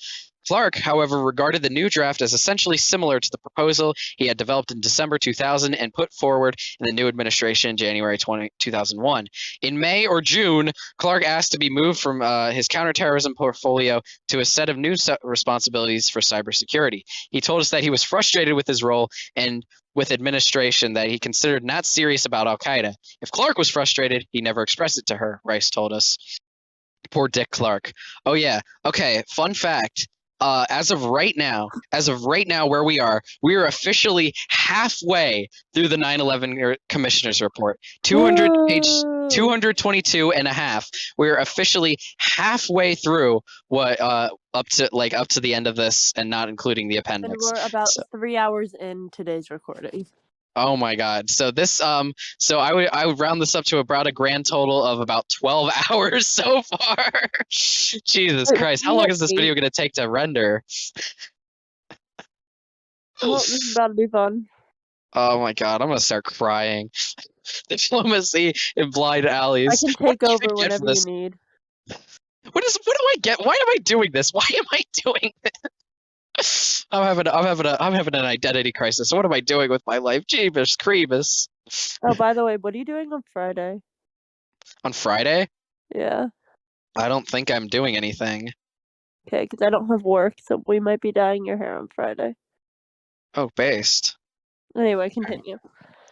Clark, however, regarded the new draft as essentially similar to the proposal he had developed in December 2000 and put forward in the new administration in January 2001. In May or June, Clark asked to be moved from his counterterrorism portfolio to a set of new responsibilities for cybersecurity. He told us that he was frustrated with his role and with administration that he considered not serious about al-Qaeda. If Clark was frustrated, he never expressed it to her, Rice told us. Poor Dick Clark. Oh, yeah. Okay, fun fact. As of right now, where we are officially halfway through the 9/11 Commissioner's Report. 200 page, Whoa. 222 and a half. We're officially halfway through what up to the end of this, and not including the And appendix. we're about So, 3 hours in today's recording. oh my God. So this so I would round this up to about a grand total of about 12 hours so far. Jesus Wait, Christ. How we long had is this video 8. going to take to render? Well, this is about to be fun. Oh my God, I'm going to start crying. Diplomacy in blind I alleys. can What take do I over even get whenever from you this? need. What do I get? Why am I doing this? Why am I doing this? I'm having an identity crisis. What am I doing with my life? Jeebus creebus. Oh, by the way, what are you doing on Friday? On Friday? Yeah. I don't think I'm doing anything. Okay, because I don't have work, so we might be dyeing your hair on Friday. Oh, based. Anyway, continue.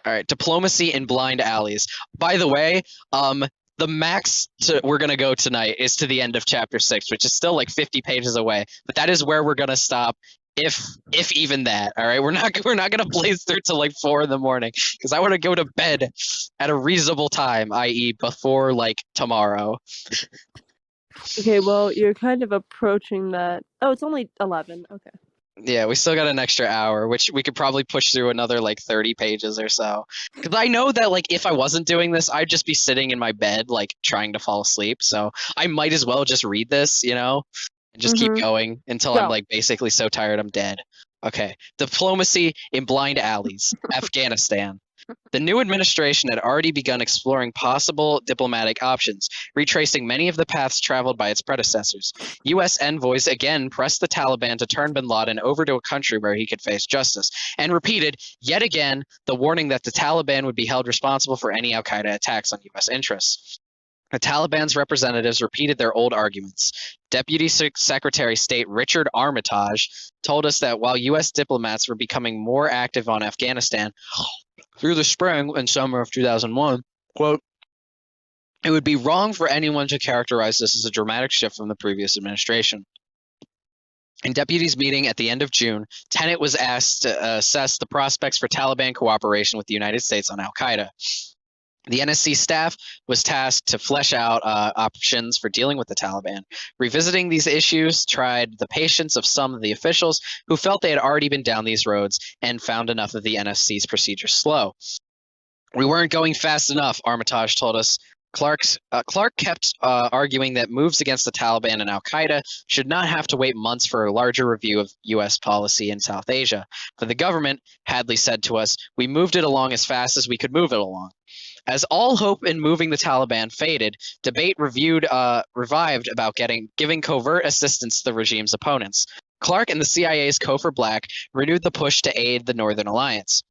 All right, diplomacy in blind alleys. By the way, the max we're gonna go tonight is to the end of chapter 6, which is still like 50 pages away. But that is where we're gonna stop, if even that. All right, we're not gonna blaze through till like 4 in the morning because I want to go to bed at a reasonable time, i.e., before like tomorrow. Okay, well, you're kind of approaching that. Oh, it's only 11. Okay. Yeah, we still got an extra hour, which we could probably push through another like 30 pages or so. Because I know that like if I wasn't doing this, I'd just be sitting in my bed like trying to fall asleep. So I might as well just read this, and just keep going until I'm Go. like basically so tired I'm dead. Okay. Diplomacy in blind alleys, Afghanistan. The new administration had already begun exploring possible diplomatic options, retracing many of the paths traveled by its predecessors. U.S. envoys again pressed the Taliban to turn bin Laden over to a country where he could face justice, and repeated, yet again, the warning that the Taliban would be held responsible for any al-Qaeda attacks on U.S. interests. The Taliban's representatives repeated their old arguments. Deputy Secretary of State Richard Armitage told us that while U.S. diplomats were becoming more active on Afghanistan through the spring and summer of 2001, quote, it would be wrong for anyone to characterize this as a dramatic shift from the previous administration. In deputies meeting at the end of June, Tenet was asked to assess the prospects for Taliban cooperation with the United States on al-Qaeda. The NSC staff was tasked to flesh out options for dealing with the Taliban. Revisiting these issues tried the patience of some of the officials who felt they had already been down these roads and found enough of the NSC's procedures slow. We weren't going fast enough, Armitage told us. Clark kept arguing that moves against the Taliban and al-Qaeda should not have to wait months for a larger review of U.S. policy in South Asia. For the government, Hadley said to us, we moved it along as fast as we could move it along. As all hope in moving the Taliban faded, debate revived about giving covert assistance to the regime's opponents. Clark and the CIA's Cofer Black renewed the push to aid the Northern Alliance.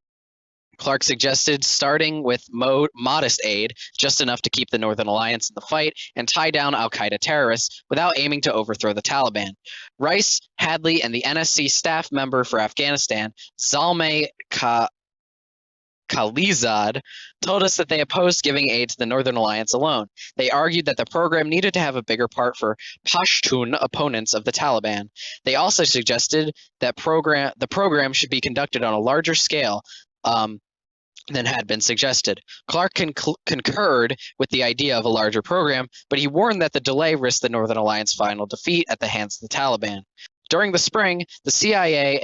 Clark suggested starting with modest aid, just enough to keep the Northern Alliance in the fight and tie down al-Qaeda terrorists without aiming to overthrow the Taliban. Rice, Hadley, and the NSC staff member for Afghanistan, Zalmay Khalizad, told us that they opposed giving aid to the Northern Alliance alone. They argued that the program needed to have a bigger part for Pashtun opponents of the Taliban. They also suggested that the program should be conducted on a larger scale than had been suggested. Clark concurred with the idea of a larger program, but he warned that the delay risked the Northern Alliance's final defeat at the hands of the Taliban. During the spring, the CIA,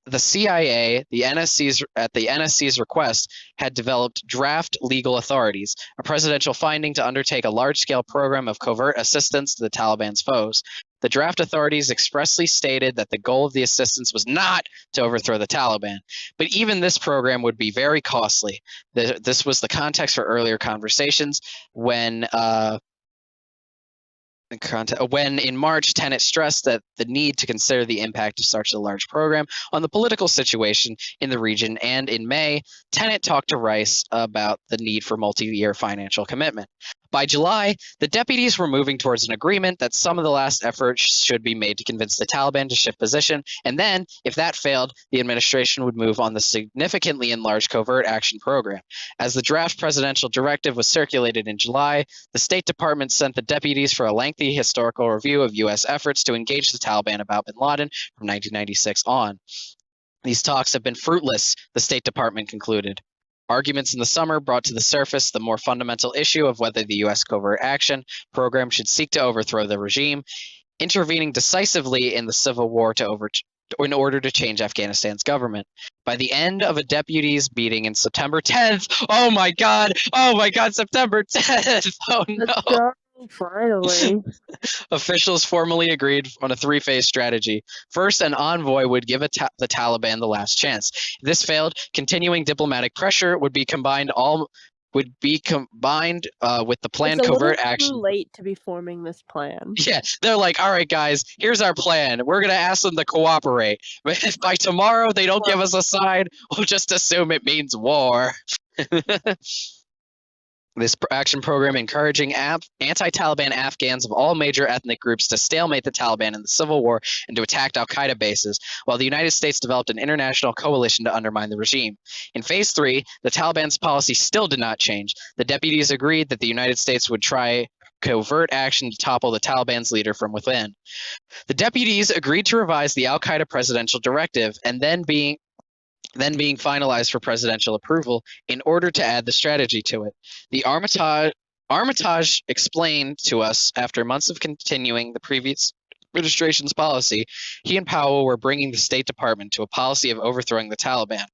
the NSC's request, had developed draft legal authorities, a presidential finding to undertake a large-scale program of covert assistance to the Taliban's foes. The draft authorities expressly stated that the goal of the assistance was not to overthrow the Taliban, but even this program would be very costly. This was the context for earlier conversations when in March, Tenet stressed that the need to consider the impact of such a large program on the political situation in the region, and in May, Tenet talked to Rice about the need for multi-year financial commitment. By July, the deputies were moving towards an agreement that some of the last efforts should be made to convince the Taliban to shift position, and then, if that failed, the administration would move on the significantly enlarged covert action program. As the draft presidential directive was circulated in July, the State Department sent the deputies for a lengthy historical review of U.S. efforts to engage the Taliban about bin Laden from 1996 on. These talks have been fruitless, the State Department concluded. Arguments in the summer brought to the surface the more fundamental issue of whether the U.S. covert action program should seek to overthrow the regime, intervening decisively in the civil war in order to change Afghanistan's government. By the end of a deputies meeting in September 10th, oh my God, September 10th, oh no. Let's go, finally. Officials formally agreed on a three-phase strategy. First, an envoy would give the Taliban the last chance. If this failed, continuing diplomatic pressure would be combined with the planned covert action. It's a little too late to be forming this plan. Yeah, they're like, all right, guys, here's our plan. We're going to ask them to cooperate. But if by tomorrow they don't give us a sign, we'll just assume it means war. This action program encouraging anti-Taliban Afghans of all major ethnic groups to stalemate the Taliban in the civil war and to attack al-Qaeda bases, while the United States developed an international coalition to undermine the regime. In Phase 3, the Taliban's policy still did not change. The deputies agreed that the United States would try covert action to topple the Taliban's leader from within. The deputies agreed to revise the al-Qaeda presidential directive and then being finalized for presidential approval in order to add the strategy to it. The Armitage explained to us, after months of continuing the previous administration's policy, he and Powell were bringing the State Department to a policy of overthrowing the Taliban.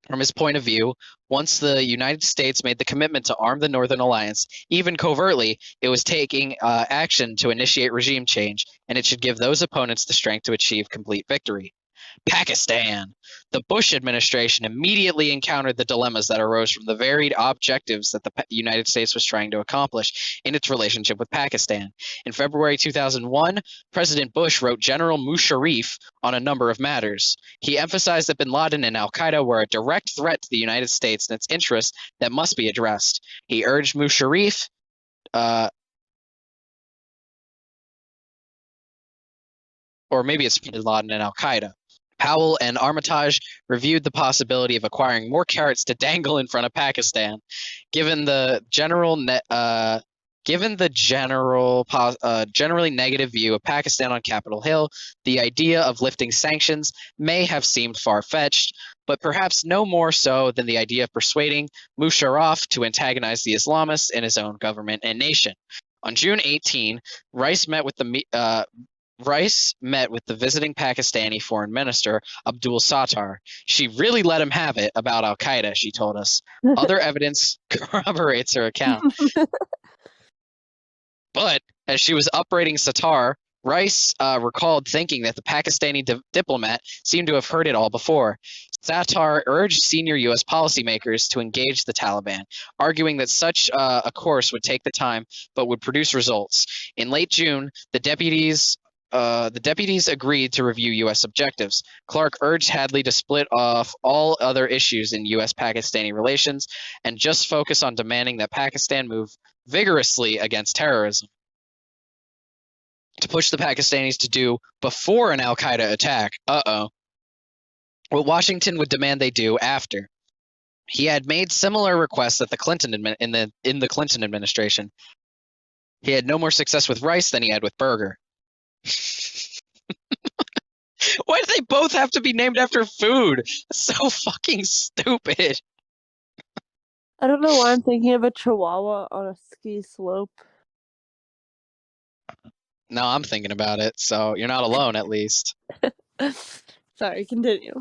From his point of view, once the United States made the commitment to arm the Northern Alliance, even covertly, it was taking action to initiate regime change, and it should give those opponents the strength to achieve complete victory. Pakistan. The Bush administration immediately encountered the dilemmas that arose from the varied objectives that the United States was trying to accomplish in its relationship with Pakistan. In February 2001, President Bush wrote General Musharraf on a number of matters. He emphasized that bin Laden and al-Qaeda were a direct threat to the United States and its interests that must be addressed. He urged Musharraf or maybe it's bin Laden and al-Qaeda. Powell and Armitage reviewed the possibility of acquiring more carrots to dangle in front of Pakistan. Given the generally negative view of Pakistan on Capitol Hill, the idea of lifting sanctions may have seemed far-fetched, but perhaps no more so than the idea of persuading Musharraf to antagonize the Islamists in his own government and nation. On June 18, Rice met with the visiting Pakistani foreign minister, Abdul Sattar. She really let him have it about al-Qaeda, she told us. Other evidence corroborates her account. But as she was upbraiding Sattar, Rice recalled thinking that the Pakistani diplomat seemed to have heard it all before. Sattar urged senior U.S. policymakers to engage the Taliban, arguing that such a course would take the time but would produce results. In late June, the deputies agreed to review U.S. objectives. Clark urged Hadley to split off all other issues in U.S.-Pakistani relations and just focus on demanding that Pakistan move vigorously against terrorism, to push the Pakistanis to do before an al-Qaeda attack. What Washington would demand they do after. He had made similar requests at the in the Clinton administration. He had no more success with Rice than he had with Berger. Why do they both have to be named after food? That's so fucking stupid. I don't know why I'm thinking of a chihuahua on a ski slope. No, I'm thinking about it, so you're not alone at least. Sorry, continue.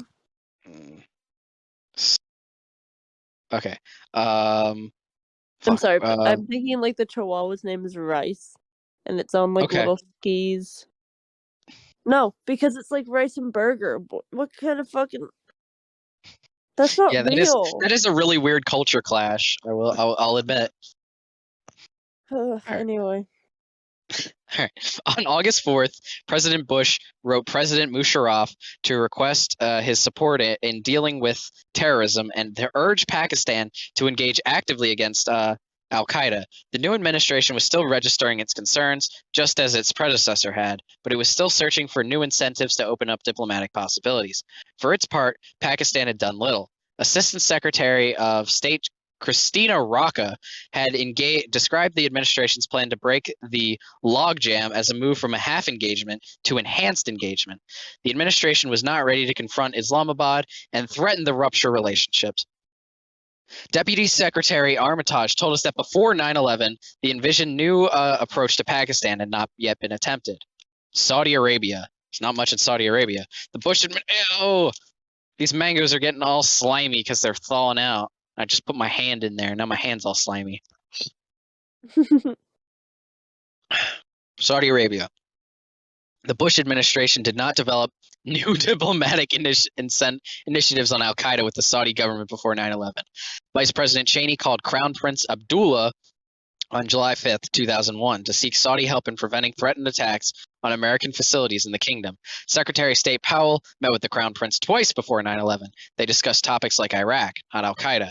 Okay. I'm sorry, but I'm thinking like the chihuahua's name is Rice, and it's on like little skis. No, because it's like Rice and Burger. What kind of fucking? That's not real. That is a really weird culture clash. I'll admit. Anyway. On August 4th, President Bush wrote President Musharraf to request his support in dealing with terrorism and to urge Pakistan to engage actively against al-Qaeda. The new administration was still registering its concerns, just as its predecessor had, but it was still searching for new incentives to open up diplomatic possibilities. For its part, Pakistan had done little. Assistant Secretary of State Christina Rocca had described the administration's plan to break the logjam as a move from a half engagement to enhanced engagement. The administration was not ready to confront Islamabad and threatened the rupture relationships. Deputy Secretary Armitage told us that before 9/11, the envisioned new approach to Pakistan had not yet been attempted. Saudi Arabia. There's not much in Saudi Arabia. The Bush administration. These mangoes are getting all slimy because they're thawing out. I just put my hand in there. Now my hand's all slimy. Saudi Arabia. The Bush administration did not develop new diplomatic initiatives on al-Qaeda with the Saudi government before 9/11. Vice President Cheney called Crown Prince Abdullah on July 5th, 2001, to seek Saudi help in preventing threatened attacks on American facilities in the kingdom. Secretary of State Powell met with the Crown Prince twice before 9/11. They discussed topics like Iraq, not al-Qaeda.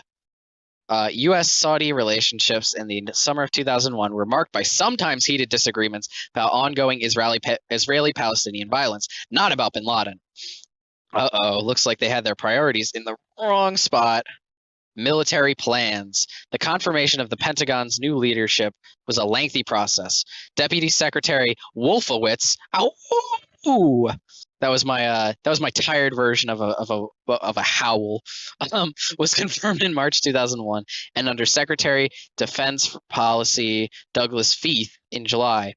U.S.-Saudi relationships in the summer of 2001 were marked by sometimes heated disagreements about ongoing Israeli-Palestinian violence, not about bin Laden. Looks like they had their priorities in the wrong spot. Military plans. The confirmation of the Pentagon's new leadership was a lengthy process. Deputy Secretary Wolfowitz, that was my tired version of a howl. Was confirmed in March 2001, and under Secretary Defense Policy Douglas Feith in July.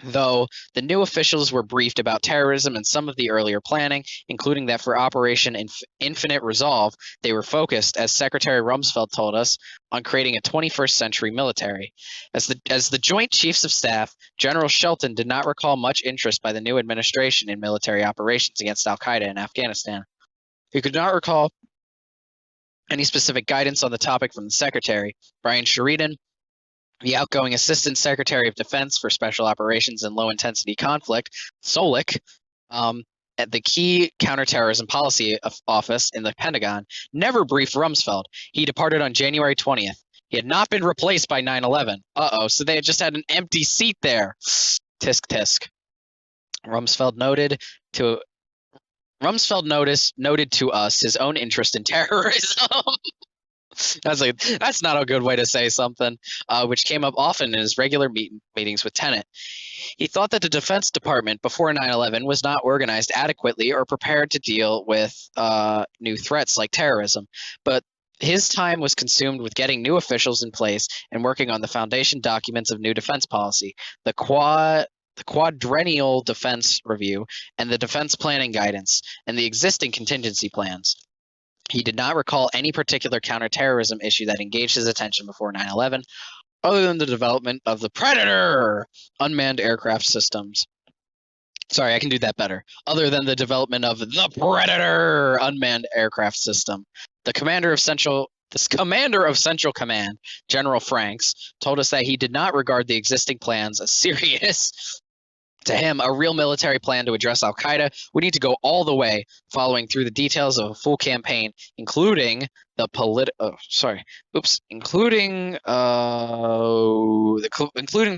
Though the new officials were briefed about terrorism and some of the earlier planning, including that for Operation Infinite Resolve, they were focused, as Secretary Rumsfeld told us, on creating a 21st century military. As the Joint Chiefs of Staff, General Shelton did not recall much interest by the new administration in military operations against al-Qaeda in Afghanistan. He could not recall any specific guidance on the topic from the Secretary. Brian Sheridan, the outgoing Assistant Secretary of Defense for Special Operations and Low-Intensity Conflict, SOLIC, at the key counterterrorism policy office in the Pentagon, never briefed Rumsfeld. He departed on January 20th. He had not been replaced by 9/11. So they had just had an empty seat there. Tisk tisk. Rumsfeld noted to us his own interest in terrorism. That's not a good way to say something, which came up often in his regular meetings with Tenet. He thought that the Defense Department before 9/11 was not organized adequately or prepared to deal with new threats like terrorism, but his time was consumed with getting new officials in place and working on the foundation documents of new defense policy, the Quadrennial Defense Review, and the Defense Planning Guidance, and the existing contingency plans. He did not recall any particular counterterrorism issue that engaged his attention before 9/11, other than the development of the Predator unmanned aircraft systems. Sorry, I can do that better. Other than the development of the Predator unmanned aircraft system, the commander of Central Command, General Franks, told us that he did not regard the existing plans as serious. To him, a real military plan to address Al Qaeda would need to go all the way, following through the details of a full campaign, including the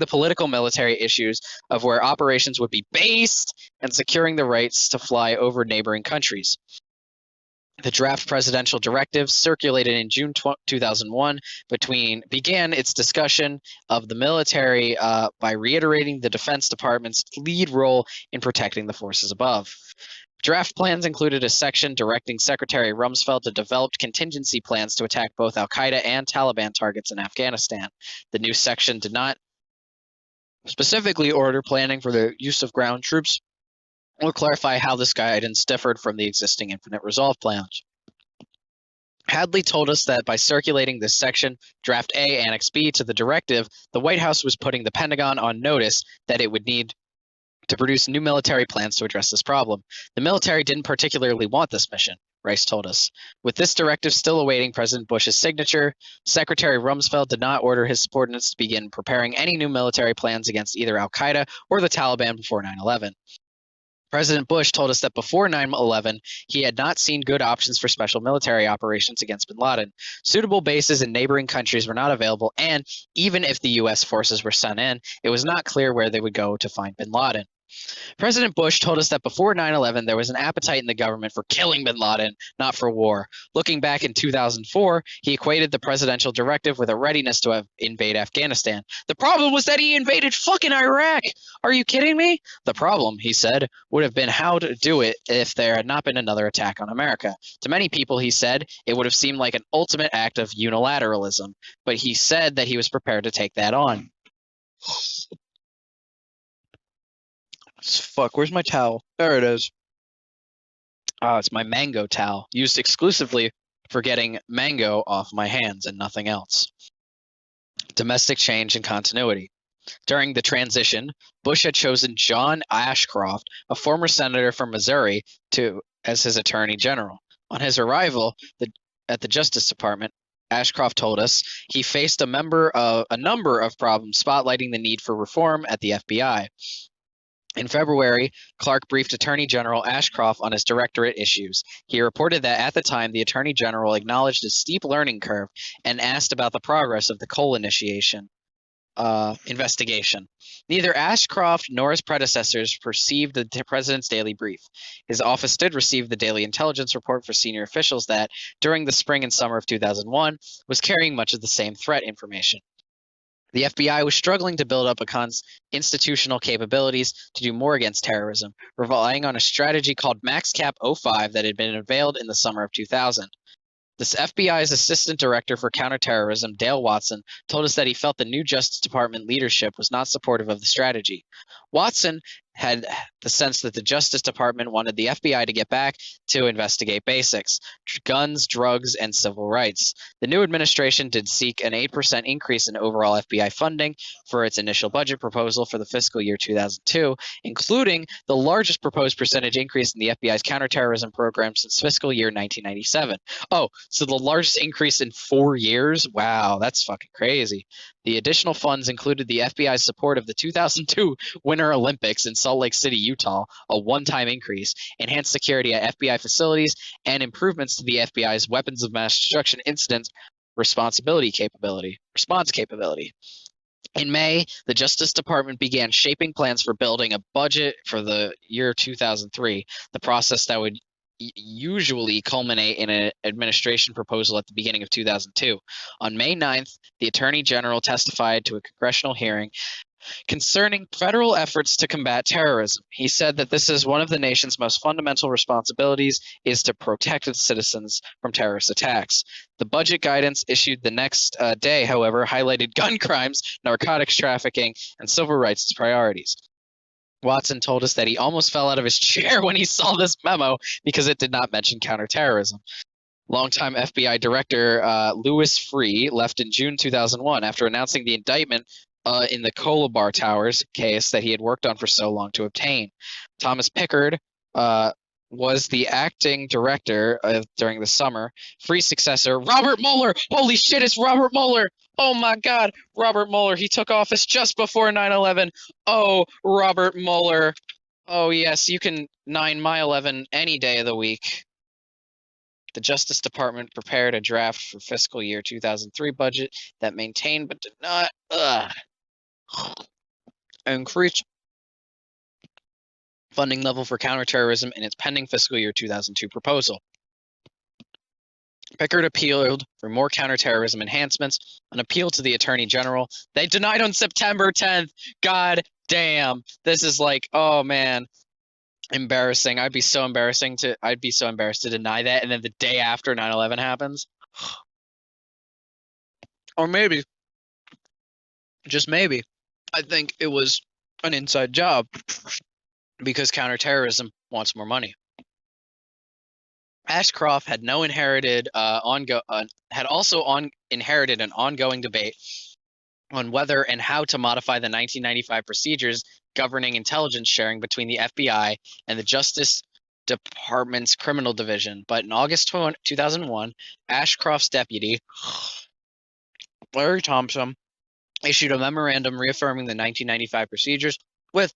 political military issues of where operations would be based and securing the rights to fly over neighboring countries. The draft presidential directive, circulated in June 2001, began its discussion of the military by reiterating the Defense Department's lead role in protecting the forces above. Draft plans included a section directing Secretary Rumsfeld to develop contingency plans to attack both al-Qaeda and Taliban targets in Afghanistan. The new section did not specifically order planning for the use of ground troops or clarify how this guidance differed from the existing Infinite Resolve plans. Hadley told us that by circulating this section, Draft A, Annex B, to the directive, the White House was putting the Pentagon on notice that it would need to produce new military plans to address this problem. The military didn't particularly want this mission, Rice told us. With this directive still awaiting President Bush's signature, Secretary Rumsfeld did not order his subordinates to begin preparing any new military plans against either al-Qaeda or the Taliban before 9/11. President Bush told us that before 9/11, he had not seen good options for special military operations against bin Laden. Suitable bases in neighboring countries were not available, and even if the U.S. forces were sent in, it was not clear where they would go to find bin Laden. President Bush told us that before 9/11, there was an appetite in the government for killing bin Laden, not for war. Looking back in 2004, he equated the presidential directive with a readiness to invade Afghanistan. The problem was that he invaded fucking Iraq! Are you kidding me? The problem, he said, would have been how to do it if there had not been another attack on America. To many people, he said, it would have seemed like an ultimate act of unilateralism, but he said that he was prepared to take that on. Fuck, where's my towel? There it is. Oh, it's my mango towel, used exclusively for getting mango off my hands and nothing else. Domestic change and continuity. During the transition, Bush had chosen John Ashcroft, a former senator from Missouri, as his attorney general. On his arrival at the Justice Department, Ashcroft told us he faced a number of problems spotlighting the need for reform at the FBI. In February, Clark briefed Attorney General Ashcroft on his directorate issues. He reported that at the time, the Attorney General acknowledged a steep learning curve and asked about the progress of the Cole investigation. Neither Ashcroft nor his predecessors received the president's daily brief. His office did receive the daily intelligence report for senior officials that, during the spring and summer of 2001, was carrying much of the same threat information. The FBI was struggling to build up institutional capabilities to do more against terrorism, relying on a strategy called MaxCap 05 that had been unveiled in the summer of 2000. This FBI's Assistant Director for Counterterrorism, Dale Watson, told us that he felt the new Justice Department leadership was not supportive of the strategy. Watson had the sense that the Justice Department wanted the FBI to get back to investigate basics: guns, drugs, and civil rights. The new administration did seek an 8% increase in overall FBI funding for its initial budget proposal for the fiscal year 2002, including the largest proposed percentage increase in the FBI's counterterrorism program since fiscal year 1997. Oh, so the largest increase in 4 years? Wow, that's fucking crazy. The additional funds included the FBI's support of the 2002 Winter Olympics in Salt Lake City, Utah, a one-time increase, enhanced security at FBI facilities, and improvements to the FBI's weapons of mass destruction incident response capability. In May, the Justice Department began shaping plans for building a budget for the year 2003, the process that would usually culminate in an administration proposal at the beginning of 2002. On May 9th, the Attorney General testified to a congressional hearing concerning federal efforts to combat terrorism. He said that this is one of the nation's most fundamental responsibilities is to protect its citizens from terrorist attacks. The budget guidance issued the next day, however, highlighted gun crimes, narcotics trafficking, and civil rights as priorities. Watson told us that he almost fell out of his chair when he saw this memo because it did not mention counterterrorism. Longtime FBI Director Louis Freeh left in June 2001 after announcing the indictment in the Colabar Towers case that he had worked on for so long to obtain. Thomas Pickard was the acting director during the summer. Freeh's successor, Robert Mueller. Holy shit, it's Robert Mueller. Oh my God, Robert Mueller. He took office just before 9/11. Oh, Robert Mueller. Oh yes, you can 9/11 any day of the week. The Justice Department prepared a draft for fiscal year 2003 budget that maintained but did not increase funding level for counterterrorism in its pending fiscal year 2002 proposal. Pickard appealed for more counterterrorism enhancements, an appeal to the Attorney General. They denied on September 10th. God damn. This is like, oh man, embarrassing. I'd be so embarrassed to deny that, and then the day after 9/11 happens. Or maybe, just maybe, I think it was an inside job because counterterrorism wants more money. Ashcroft had inherited an ongoing debate on whether and how to modify the 1995 procedures governing intelligence sharing between the FBI and the Justice Department's Criminal Division. But in August 2001, Ashcroft's deputy, Larry Thompson, issued a memorandum reaffirming the 1995 procedures with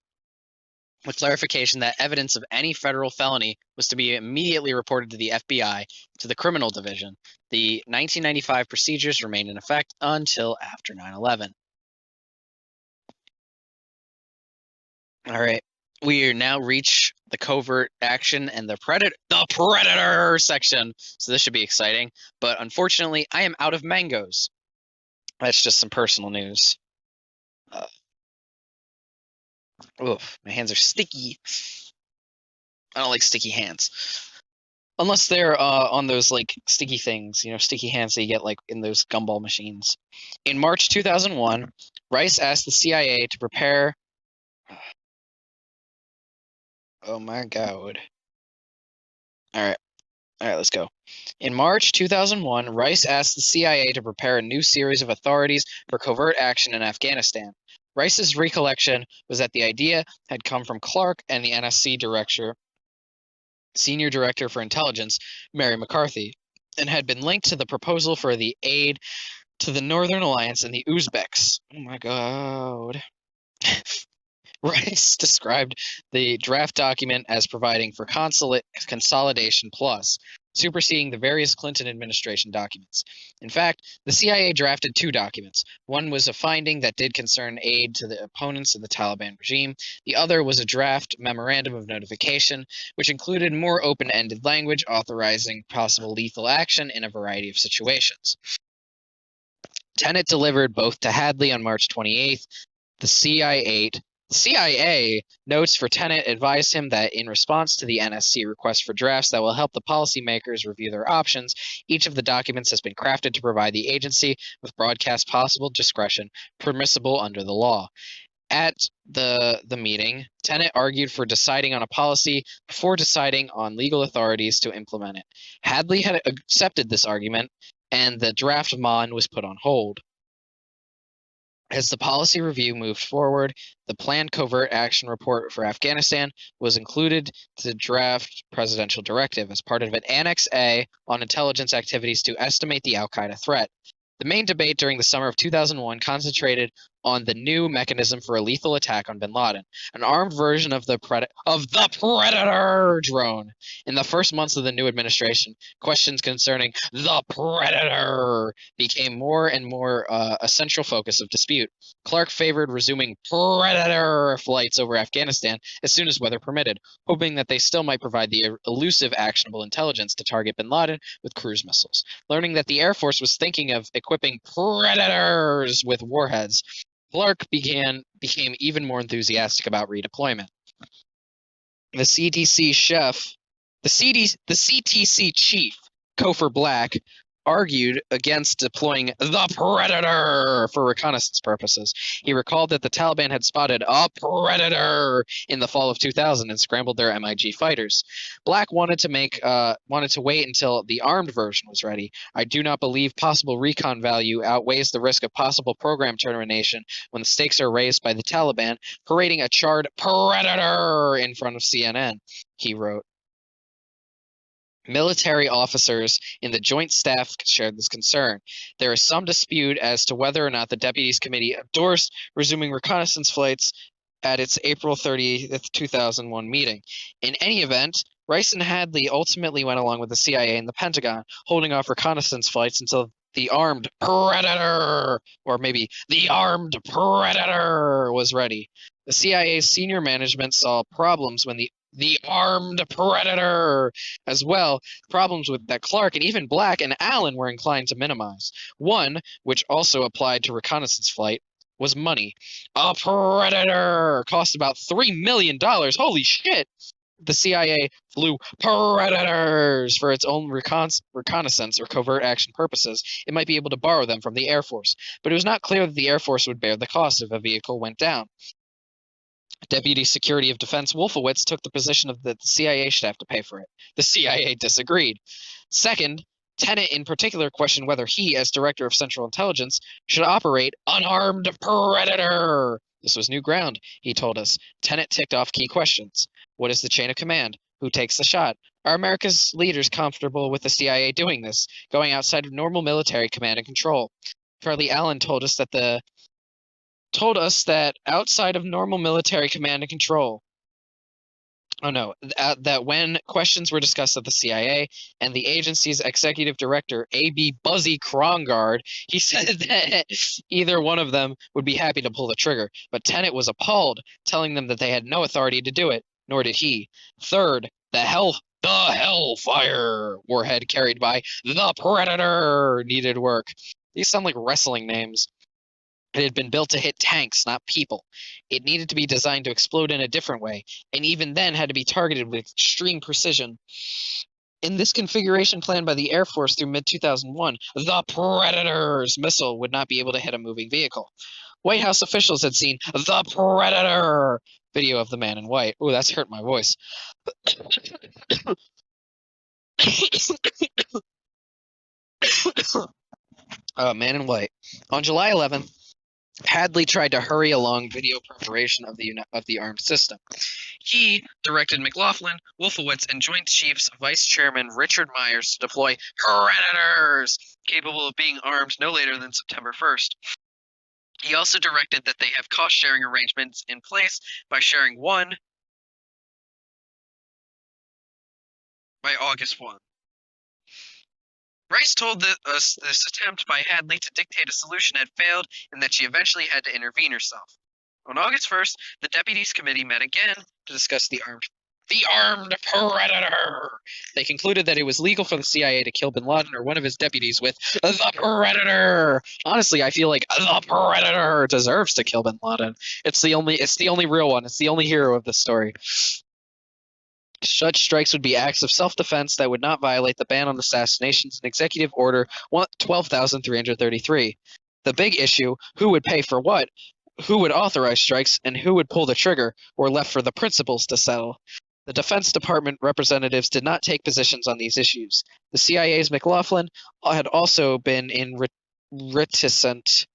clarification that evidence of any federal felony was to be immediately reported to the FBI, to the Criminal Division. The 1995 procedures remained in effect until after 9/11. All right, we now reach the covert action and the predator section. So this should be exciting, but unfortunately, I am out of mangoes. That's just some personal news. Oof, my hands are sticky. I don't like sticky hands. Unless they're on those like sticky things, sticky hands that you get like in those gumball machines. In March 2001, Rice asked the CIA to prepare. Oh my God. All right, let's go. In March 2001, Rice asked the CIA to prepare a new series of authorities for covert action in Afghanistan. Rice's recollection was that the idea had come from Clark and the NSC director, Senior Director for Intelligence, Mary McCarthy, and had been linked to the proposal for the aid to the Northern Alliance and the Uzbeks. Oh my God. Rice described the draft document as providing for consolidation plus, superseding the various Clinton administration documents. In fact, the CIA drafted two documents. One was a finding that did concern aid to the opponents of the Taliban regime. The other was a draft memorandum of notification, which included more open-ended language authorizing possible lethal action in a variety of situations. Tenet delivered both to Hadley on March 28th. The CIA notes for Tenet advised him that in response to the NSC request for drafts that will help the policymakers review their options, each of the documents has been crafted to provide the agency with broadcast possible discretion permissible under the law. At the meeting, Tenet argued for deciding on a policy before deciding on legal authorities to implement it. Hadley had accepted this argument, and the draft MON was put on hold. As the policy review moved forward, the planned covert action report for Afghanistan was included to the draft presidential directive as part of an Annex A on intelligence activities to estimate the al-Qaeda threat. The main debate during the summer of 2001 concentrated on the new mechanism for a lethal attack on bin Laden, an armed version of the Predator drone. In the first months of the new administration, questions concerning the Predator became more and more a central focus of dispute. Clark favored resuming Predator flights over Afghanistan as soon as weather permitted, hoping that they still might provide the elusive actionable intelligence to target bin Laden with cruise missiles. Learning that the Air Force was thinking of equipping Predators with warheads, Clark became even more enthusiastic about redeployment. The CTC chief, Kofor Black, argued against deploying the Predator for reconnaissance purposes. He recalled that the Taliban had spotted a Predator in the fall of 2000 and scrambled their MiG fighters. Black wanted to wait until the armed version was ready. I do not believe possible recon value outweighs the risk of possible program termination when the stakes are raised by the Taliban parading a charred Predator in front of CNN, he wrote. Military officers in the Joint Staff shared this concern. There is some dispute as to whether or not the Deputies Committee endorsed resuming reconnaissance flights at its April 30th, 2001 meeting. In any event, Rice and Hadley ultimately went along with the CIA and the Pentagon, holding off reconnaissance flights until the armed Predator, or maybe the armed Predator, was ready. The CIA's senior management saw problems when the armed Predator as well, problems with that Clark and even Black and Allen were inclined to minimize. One, which also applied to reconnaissance flight, was money. A Predator cost about $3 million. Holy shit! The CIA flew Predators for its own reconnaissance or covert action purposes. It might be able to borrow them from the Air Force, but it was not clear that the Air Force would bear the cost if a vehicle went down. Deputy Secretary of Defense Wolfowitz took the position of that the CIA should have to pay for it. The CIA disagreed. Second, Tenet in particular questioned whether he, as Director of Central Intelligence, should operate unarmed Predator. This was new ground, he told us. Tenet ticked off key questions. What is the chain of command? Who takes the shot? Are America's leaders comfortable with the CIA doing this, going outside of normal military command and control? Charlie Allen told us that outside of normal military command and control, that when questions were discussed at the CIA and the agency's executive director, A.B. Buzzy Krongard, he said that either one of them would be happy to pull the trigger, but Tenet was appalled, telling them that they had no authority to do it, nor did he. Third, the Hellfire warhead carried by the Predator needed work. These sound like wrestling names. It had been built to hit tanks, not people. It needed to be designed to explode in a different way, and even then had to be targeted with extreme precision. In this configuration planned by the Air Force through mid-2001, the Predator's missile would not be able to hit a moving vehicle. White House officials had seen the Predator video of the man in white. Ooh, that's hurt my voice. Man in white. On July 11th, Hadley tried to hurry along video preparation of the armed system. He directed McLaughlin, Wolfowitz, and Joint Chiefs Vice Chairman Richard Myers to deploy Predators capable of being armed no later than September 1st. He also directed that they have cost-sharing arrangements in place by sharing one by August 1. Rice told us this attempt by Hadley to dictate a solution had failed and that she eventually had to intervene herself. On August 1st, the Deputies Committee met again to discuss the armed Predator. They concluded that it was legal for the CIA to kill bin Laden or one of his deputies with the Predator. Honestly, I feel like the Predator deserves to kill bin Laden. It's the only real one. It's the only hero of the story. Such strikes would be acts of self-defense that would not violate the ban on assassinations in Executive Order 12,333. The big issue, who would pay for what, who would authorize strikes, and who would pull the trigger, were left for the principals to settle. The Defense Department representatives did not take positions on these issues. The CIA's McLaughlin had also been reticent.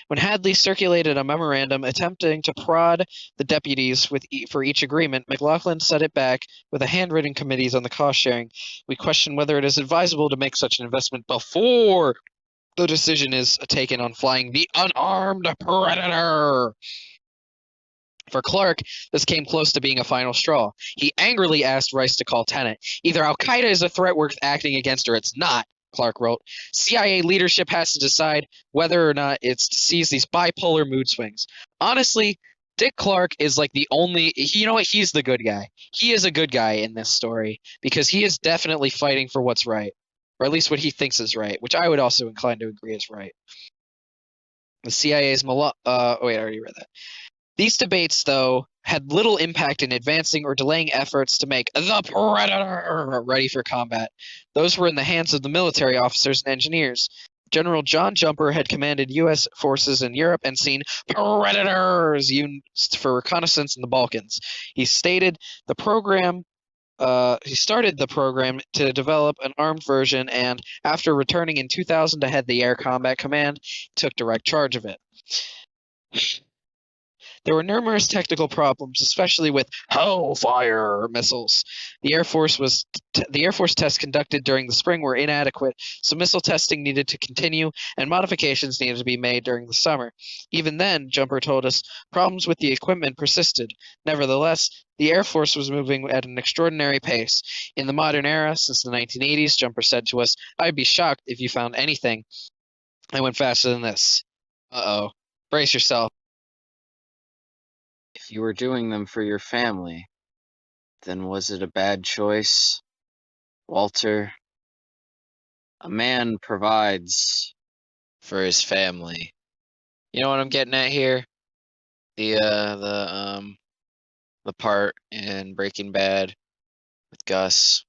When Hadley circulated a memorandum attempting to prod the deputies for each agreement, McLaughlin set it back with a handwritten committees on the cost sharing. We question whether it is advisable to make such an investment before The decision is taken on flying the unarmed Predator. For Clark, this came close to being a final straw. He angrily asked Rice to call Tenet. Either Al-Qaeda is a threat worth acting against or it's not, Clark wrote. CIA leadership has to decide whether or not it's to seize these bipolar mood swings. Honestly, Dick Clark is like the only, you know what, he's the good guy. He is a good guy in this story because he is definitely fighting for what's right, or at least what he thinks is right, which I would also incline to agree is right. The CIA's wait, I already read that. These debates, though, had little impact in advancing or delaying efforts to make the Predator ready for combat. Those were in the hands of the military officers and engineers. General John Jumper had commanded U.S. forces in Europe and seen Predators used for reconnaissance in the Balkans. He started the program to develop an armed version, and after returning in 2000 to head the Air Combat Command, took direct charge of it. There were numerous technical problems, especially with Hellfire missiles. The Air Force tests conducted during the spring were inadequate, so missile testing needed to continue and modifications needed to be made during the summer. Even then, Jumper told us, problems with the equipment persisted. Nevertheless, the Air Force was moving at an extraordinary pace. In the modern era, since the 1980s, Jumper said to us, I'd be shocked if you found anything that went faster than this. Uh-oh. Brace yourself. If you were doing them for your family, then was it a bad choice? Walter, a man provides for his family. You know what I'm getting at here? The part in Breaking Bad with Gus.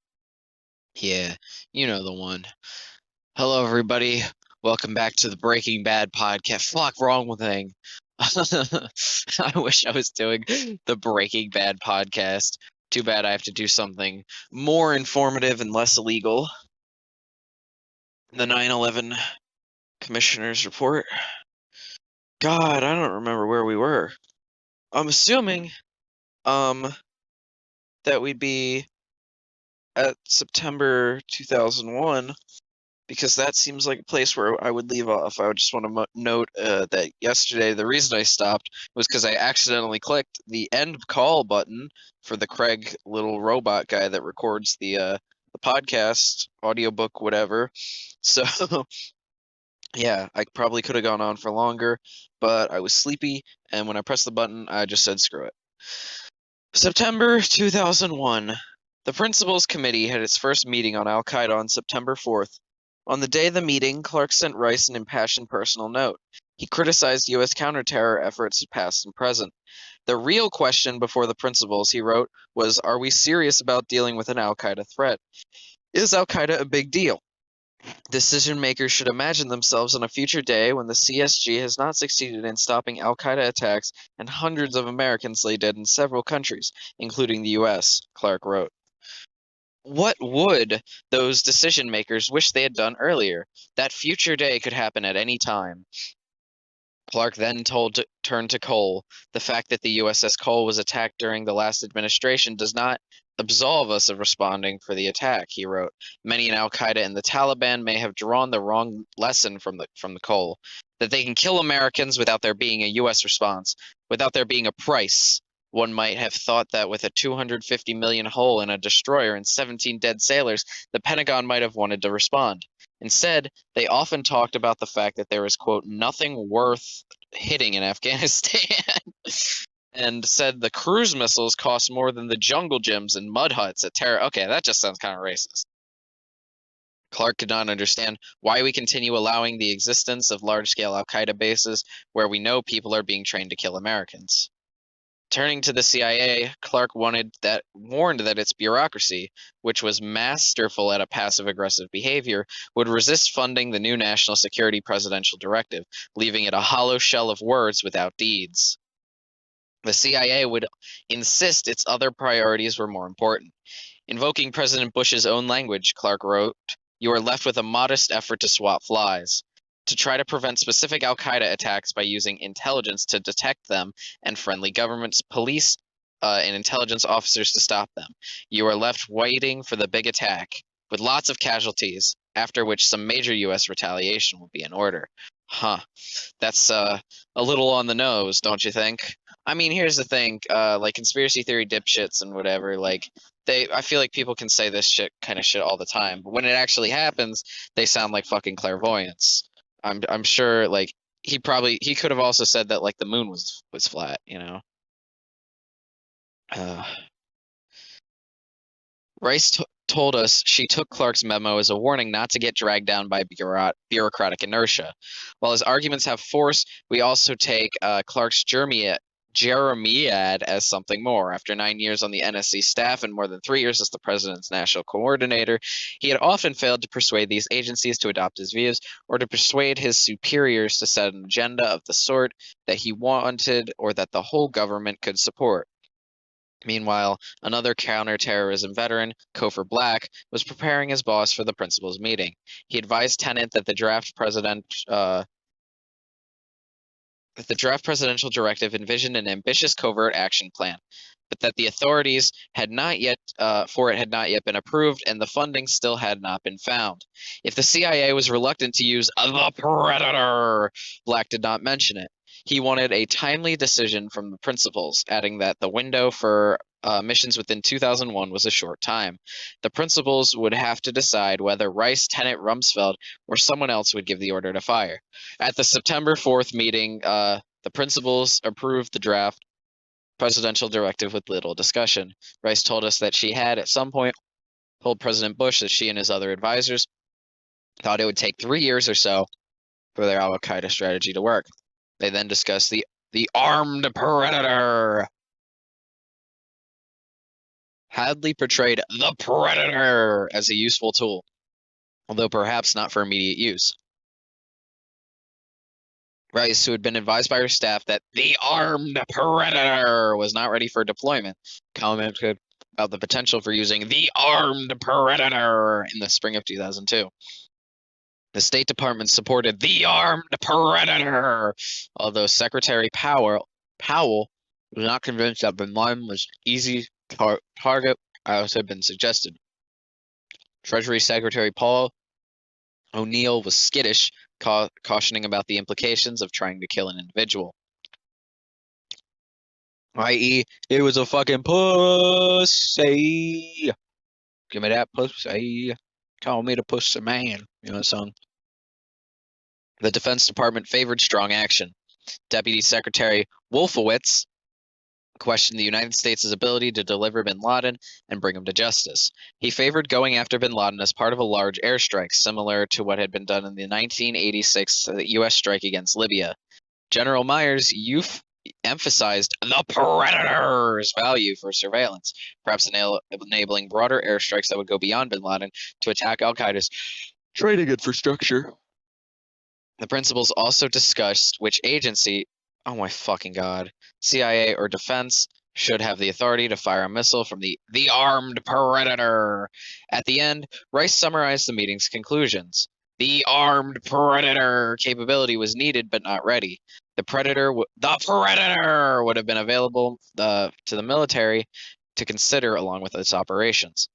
Yeah, you know the one. Hello, everybody. Welcome back to the Breaking Bad podcast. Fuck, wrong thing. I wish I was doing the Breaking Bad podcast. Too bad I have to do something more informative and less illegal. The 9/11 Commissioner's Report. God, I don't remember where we were. I'm assuming that we'd be at September 2001, because that seems like a place where I would leave off. I would just want to note that yesterday the reason I stopped was because I accidentally clicked the end call button for the Craig little robot guy that records the podcast, audiobook, whatever. So yeah, I probably could have gone on for longer, but I was sleepy, and when I pressed the button, I just said screw it. September 2001. The Principals Committee had its first meeting on Al-Qaeda on September 4th. On the day of the meeting, Clark sent Rice an impassioned personal note. He criticized U.S. counterterror efforts past and present. The real question before the principals, he wrote, was, are we serious about dealing with an Al-Qaeda threat? Is Al-Qaeda a big deal? Decision makers should imagine themselves on a future day when the CSG has not succeeded in stopping Al-Qaeda attacks and hundreds of Americans lay dead in several countries, including the U.S., Clark wrote. What would those decision makers wish they had done earlier? That future day could happen at any time. Clark then turned to Cole. The fact that the USS Cole was attacked during the last administration does not absolve us of responding for the attack, he wrote. Many in Al-Qaeda and the Taliban may have drawn the wrong lesson from the Cole, that they can kill Americans without there being a U.S. response, without there being a price. One might have thought that with a 250 million hole in a destroyer and 17 dead sailors, the Pentagon might have wanted to respond. Instead, they often talked about the fact that there was, quote, nothing worth hitting in Afghanistan, and said the cruise missiles cost more than the jungle gyms and mud huts at Terra. Okay, that just sounds kind of racist. Clark could not understand why we continue allowing the existence of large-scale Al-Qaeda bases where we know people are being trained to kill Americans. Turning to the CIA, Clark warned that its bureaucracy, which was masterful at a passive-aggressive behavior, would resist funding the new national security presidential directive, leaving it a hollow shell of words without deeds. The CIA would insist its other priorities were more important. Invoking President Bush's own language, Clark wrote, "You are left with a modest effort to swat flies. To try to prevent specific Al-Qaeda attacks by using intelligence to detect them and friendly governments, police, and intelligence officers to stop them. You are left waiting for the big attack, with lots of casualties, after which some major U.S. retaliation will be in order. Huh. That's a little on the nose, don't you think? I mean, here's the thing, like conspiracy theory dipshits and whatever, like I feel like people can say this kind of shit all the time, but when it actually happens, they sound like fucking clairvoyants. I'm sure, like he could have also said that like the moon was flat, you know. Rice told us she took Clark's memo as a warning not to get dragged down by bureaucratic inertia. While his arguments have force, we also take Clark's Jeremiad as something more. After 9 years on the NSC staff and more than 3 years as the president's national coordinator, he had often failed to persuade these agencies to adopt his views or to persuade his superiors to set an agenda of the sort that he wanted or that the whole government could support. Meanwhile, another counterterrorism veteran, Cofer Black, was preparing his boss for the principal's meeting. He advised Tenet that the draft presidential directive envisioned an ambitious covert action plan, but that the authorities had not yet been approved and the funding still had not been found. If the CIA was reluctant to use the Predator, Black did not mention it. He wanted a timely decision from the principals, adding that the window for missions within 2001 was a short time. The principals would have to decide whether Rice, Tenet, Rumsfeld, or someone else would give the order to fire. At the September 4th meeting, the principals approved the draft presidential directive with little discussion. Rice told us that she had, at some point, told President Bush that she and his other advisors thought it would take 3 years or so for their al-Qaeda strategy to work. They then discussed the armed predator. Hadley portrayed the Predator as a useful tool, although perhaps not for immediate use. Rice, who had been advised by her staff that the armed Predator was not ready for deployment, commented about the potential for using the armed Predator in the spring of 2002. The State Department supported the armed Predator, although Secretary Powell was not convinced that bin Laden was easy target as had been suggested. Treasury Secretary Paul O'Neill was skittish, cautioning about the implications of trying to kill an individual. I.e., it was a fucking pussy. Give me that pussy. Call me the pussy man. You know that song? The Defense Department favored strong action. Deputy Secretary Wolfowitz questioned the United States' ability to deliver bin Laden and bring him to justice. He favored going after bin Laden as part of a large airstrike, similar to what had been done in the 1986 U.S. strike against Libya. General Myers emphasized the Predator's value for surveillance, perhaps enabling broader airstrikes that would go beyond bin Laden to attack al-Qaeda's training infrastructure. The principals also discussed which agency, oh my fucking god, CIA or defense, should have the authority to fire a missile from the armed Predator. At the end, Rice summarized the meeting's conclusions. The armed Predator capability was needed but not ready. The Predator would have been available to the military to consider along with its operations.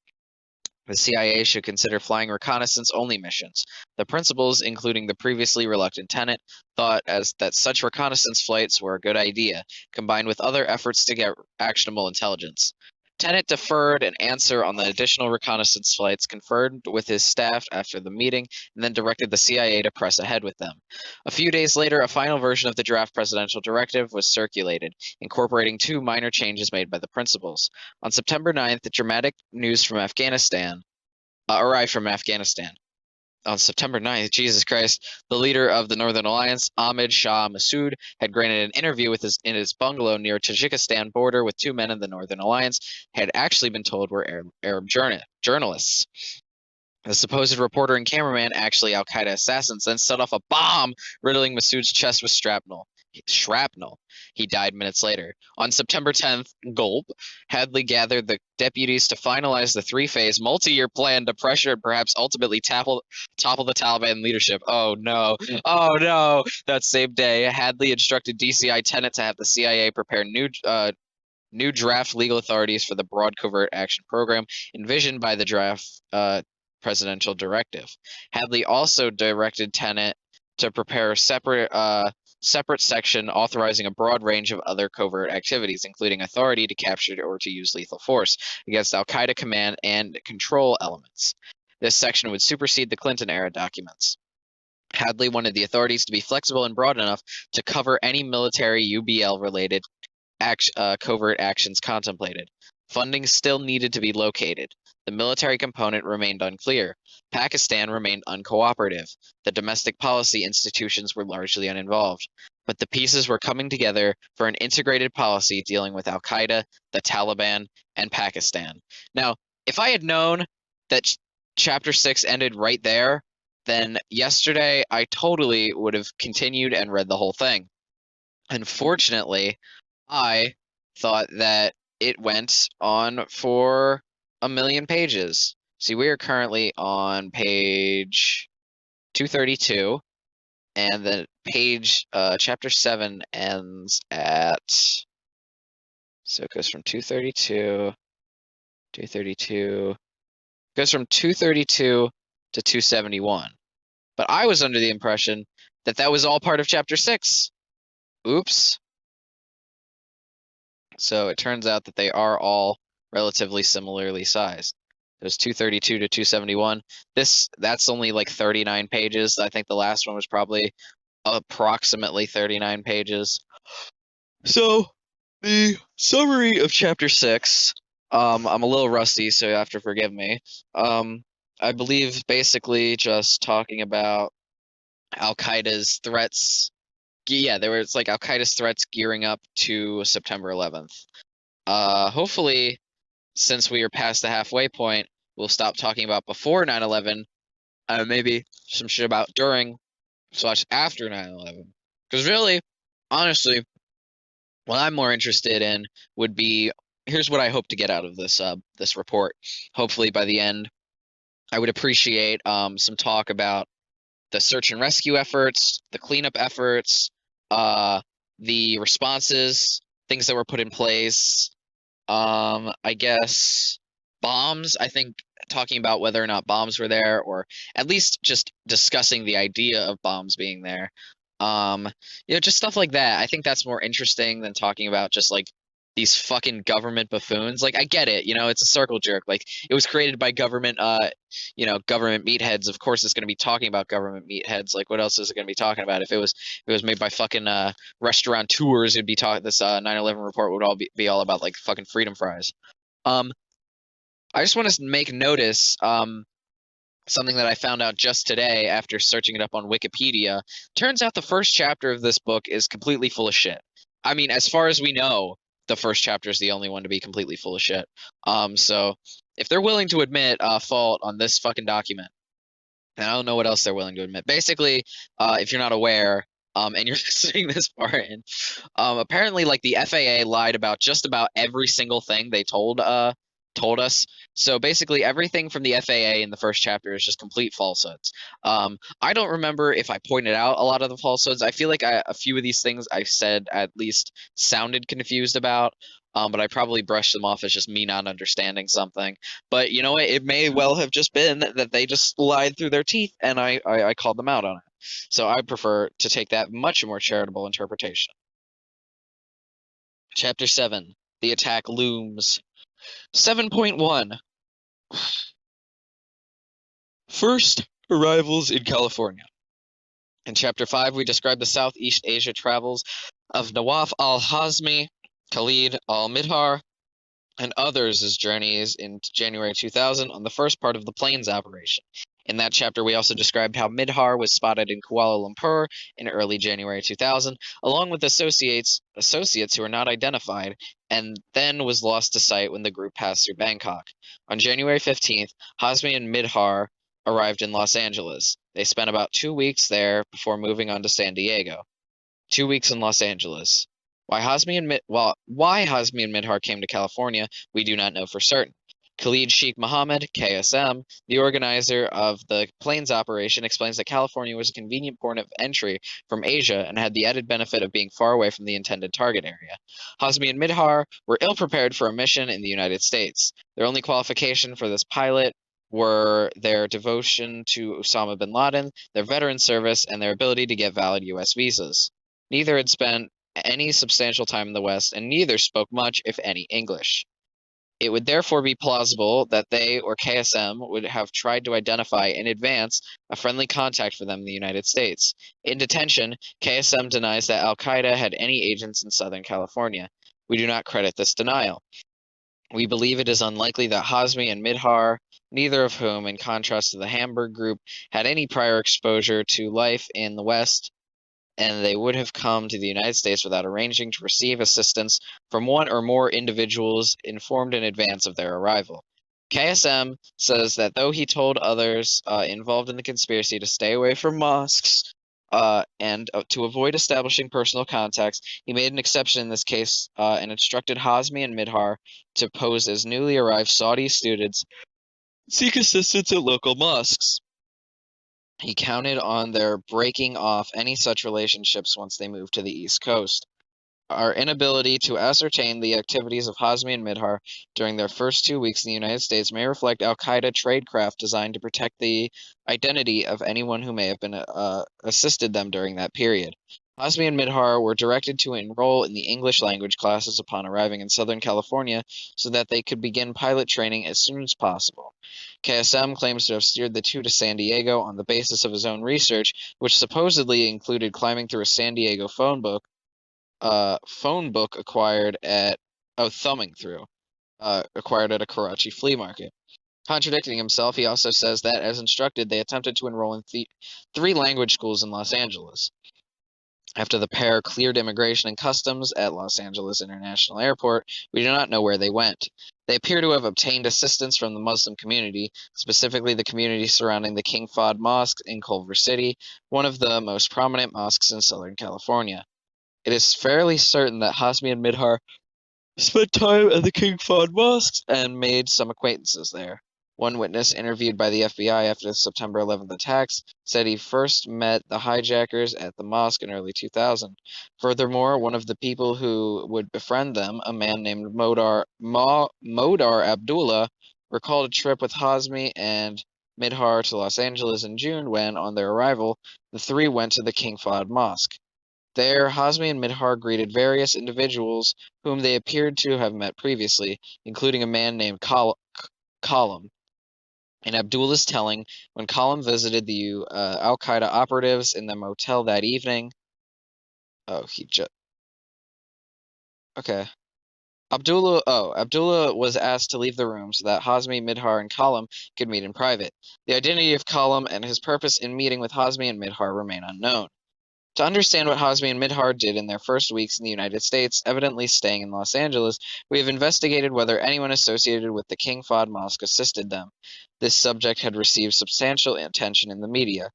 The CIA should consider flying reconnaissance-only missions. The principals, including the previously reluctant Tenet, thought that such reconnaissance flights were a good idea, combined with other efforts to get actionable intelligence. Tenet deferred an answer on the additional reconnaissance flights, conferred with his staff after the meeting, and then directed the CIA to press ahead with them. A few days later, a final version of the draft presidential directive was circulated, incorporating 2 minor changes made by the principals. On September 9th, the dramatic news from Afghanistan arrived from Afghanistan. On September 9th, Jesus Christ, the leader of the Northern Alliance, Ahmed Shah Massoud, had granted an interview in his bungalow near Tajikistan border with 2 men in the Northern Alliance had actually been told were Arab journalists. The supposed reporter and cameraman, actually al-Qaeda assassins, then set off a bomb, riddling Massoud's chest with shrapnel. He died minutes later. On September 10th, Hadley gathered the deputies to finalize the 3-phase multi-year plan to pressure and perhaps ultimately topple the Taliban leadership. Oh no. Oh no. That same day, Hadley instructed DCI Tenet to have the CIA prepare new draft legal authorities for the broad covert action program envisioned by the draft presidential directive. Hadley also directed Tenet to prepare a separate section authorizing a broad range of other covert activities, including authority to capture or to use lethal force against al-Qaeda command and control elements. This section would supersede the Clinton-era documents. Hadley wanted the authorities to be flexible and broad enough to cover any military UBL-related covert actions contemplated. Funding still needed to be located. The military component remained unclear. Pakistan remained uncooperative. The domestic policy institutions were largely uninvolved. But the pieces were coming together for an integrated policy dealing with al-Qaeda, the Taliban, and Pakistan. Now, if I had known that Chapter 6 ended right there, then yesterday I totally would have continued and read the whole thing. Unfortunately, I thought that it went on for 1,000,000 pages. See, we are currently on page 232, and the chapter 7 ends at, so it goes from 232, goes from 232 to 271. But I was under the impression that that was all part of chapter 6. Oops. So it turns out that they are all relatively similarly sized. There's 232 to 271. That's only like 39 pages. I think the last one was probably approximately 39 pages. So the summary of chapter 6, I'm a little rusty, so you have to forgive me. I believe basically just talking about al-Qaeda's threats. Yeah, it's like al-Qaeda's threats gearing up to September 11th. Hopefully, since we are past the halfway point, we'll stop talking about before 9/11, maybe some shit about during / after 9/11. Because really, honestly, what I'm more interested in would be, here's what I hope to get out of this report. Hopefully by the end, I would appreciate some talk about the search and rescue efforts, the cleanup efforts, the responses, things that were put in place. I guess bombs. I think talking about whether or not bombs were there, or at least just discussing the idea of bombs being there. Just stuff like that. I think that's more interesting than talking about just like these fucking government buffoons. Like, I get it, it's a circle jerk. Like, it was created by government, government meatheads. Of course, it's going to be talking about government meatheads. Like, what else is it going to be talking about? If it was made by fucking restaurateurs, it'd be talking. This 9/11 report would all be all about like fucking freedom fries. I just want to make notice something that I found out just today after searching it up on Wikipedia. Turns out the first chapter of this book is completely full of shit. I mean, as far as we know, the first chapter is the only one to be completely full of shit. So if they're willing to admit fault on this fucking document, then I don't know what else they're willing to admit. Basically, if you're not aware, and you're listening this far in, apparently, like, the FAA lied about just about every single thing they told us. So basically, everything from the FAA in the first chapter is just complete falsehoods. I don't remember if I pointed out a lot of the falsehoods. I feel like a few of these things I said at least sounded confused about, but I probably brushed them off as just me not understanding something. But you know what? It may well have just been that they just lied through their teeth, and I called them out on it. So I prefer to take that much more charitable interpretation. Chapter 7. The attack looms. 7.1. First arrivals in California. In Chapter 5, we describe the Southeast Asia travels of Nawaf al-Hazmi, Khalid al-Midhar, and others as journeys in January 2000 on the first part of the planes operation. In that chapter, we also described how Midhar was spotted in Kuala Lumpur in early January 2000, along with associates who were not identified, and then was lost to sight when the group passed through Bangkok. On January 15th, Hazmi and Midhar arrived in Los Angeles. They spent about 2 weeks there before moving on to San Diego. 2 weeks in Los Angeles. Why Hazmi and Midhar came to California, we do not know for certain. Khalid Sheikh Mohammed, KSM, the organizer of the planes operation, explains that California was a convenient port of entry from Asia and had the added benefit of being far away from the intended target area. Hazmi and Midhar were ill-prepared for a mission in the United States. Their only qualification for this pilot were their devotion to Osama bin Laden, their veteran service, and their ability to get valid U.S. visas. Neither had spent any substantial time in the West, and neither spoke much, if any, English. It would therefore be plausible that they or KSM would have tried to identify in advance a friendly contact for them in the United States. In detention, KSM denies that Al Qaeda had any agents in Southern California. We do not credit this denial. We believe it is unlikely that Hazmi and Midhar, neither of whom, in contrast to the Hamburg group, had any prior exposure to life in the West, and they would have come to the United States without arranging to receive assistance from one or more individuals informed in advance of their arrival. KSM says that though he told others involved in the conspiracy to stay away from mosques and to avoid establishing personal contacts, he made an exception in this case and instructed Hazmi and Midhar to pose as newly arrived Saudi students, seek assistance at local mosques. He counted on their breaking off any such relationships once they moved to the East Coast. Our inability to ascertain the activities of Hazmi and Midhar during their first 2 weeks in the United States may reflect Al-Qaeda tradecraft designed to protect the identity of anyone who may have been assisted them during that period. Hazmi and Midhar were directed to enroll in the English language classes upon arriving in Southern California so that they could begin pilot training as soon as possible. KSM claims to have steered the two to San Diego on the basis of his own research, which supposedly included climbing through a San Diego phone book acquired at acquired at a Karachi flea market. Contradicting himself, he also says that, as instructed, they attempted to enroll in 3 language schools in Los Angeles. After the pair cleared immigration and customs at Los Angeles International Airport, we do not know where they went. They appear to have obtained assistance from the Muslim community, specifically the community surrounding the King Fahd Mosque in Culver City, one of the most prominent mosques in Southern California. It is fairly certain that Hazmi and Midhar spent time at the King Fahd Mosque and made some acquaintances there. One witness interviewed by the FBI after the September 11th attacks said he first met the hijackers at the mosque in early 2000. Furthermore, one of the people who would befriend them, a man named Modar Abdullah, recalled a trip with Hazmi and Midhar to Los Angeles in June when, on their arrival, the 3 went to the King Fahd Mosque. There, Hazmi and Midhar greeted various individuals whom they appeared to have met previously, including a man named Kalam. In Abdullah's telling, when Kalam visited the Al-Qaeda operatives in the motel that evening... Okay. Abdullah was asked to leave the room so that Hazmi, Midhar, and Kalam could meet in private. The identity of Kalam and his purpose in meeting with Hazmi and Midhar remain unknown. To understand what Hazmi and Midhar did in their first weeks in the United States, evidently staying in Los Angeles, we have investigated whether anyone associated with the King Fahd Mosque assisted them. This subject had received substantial attention in the media.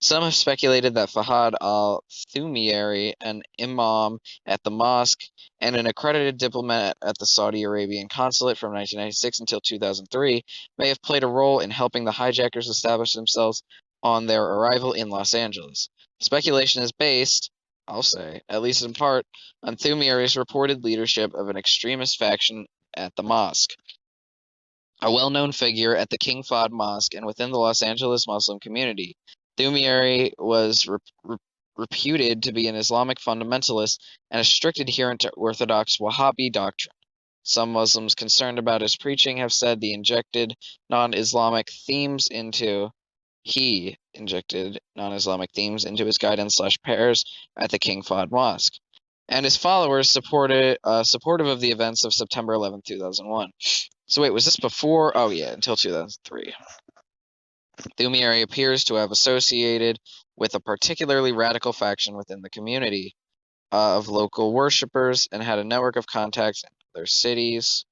Some have speculated that Fahad al-Thumieri, an imam at the mosque and an accredited diplomat at the Saudi Arabian consulate from 1996 until 2003, may have played a role in helping the hijackers establish themselves on their arrival in Los Angeles. Speculation is based, I'll say, at least in part, on Thumieri's reported leadership of an extremist faction at the mosque. A well-known figure at the King Fahd Mosque and within the Los Angeles Muslim community, Thumieri was reputed to be an Islamic fundamentalist and a strict adherent to Orthodox Wahhabi doctrine. Some Muslims concerned about his preaching have said he injected non-Islamic themes into his guidance / prayers at the King Fahd Mosque, and his followers supportive of the events of September 11, 2001. So wait, was this before? Oh yeah, until 2003. Thumieri appears to have associated with a particularly radical faction within the community of local worshippers and had a network of contacts in other cities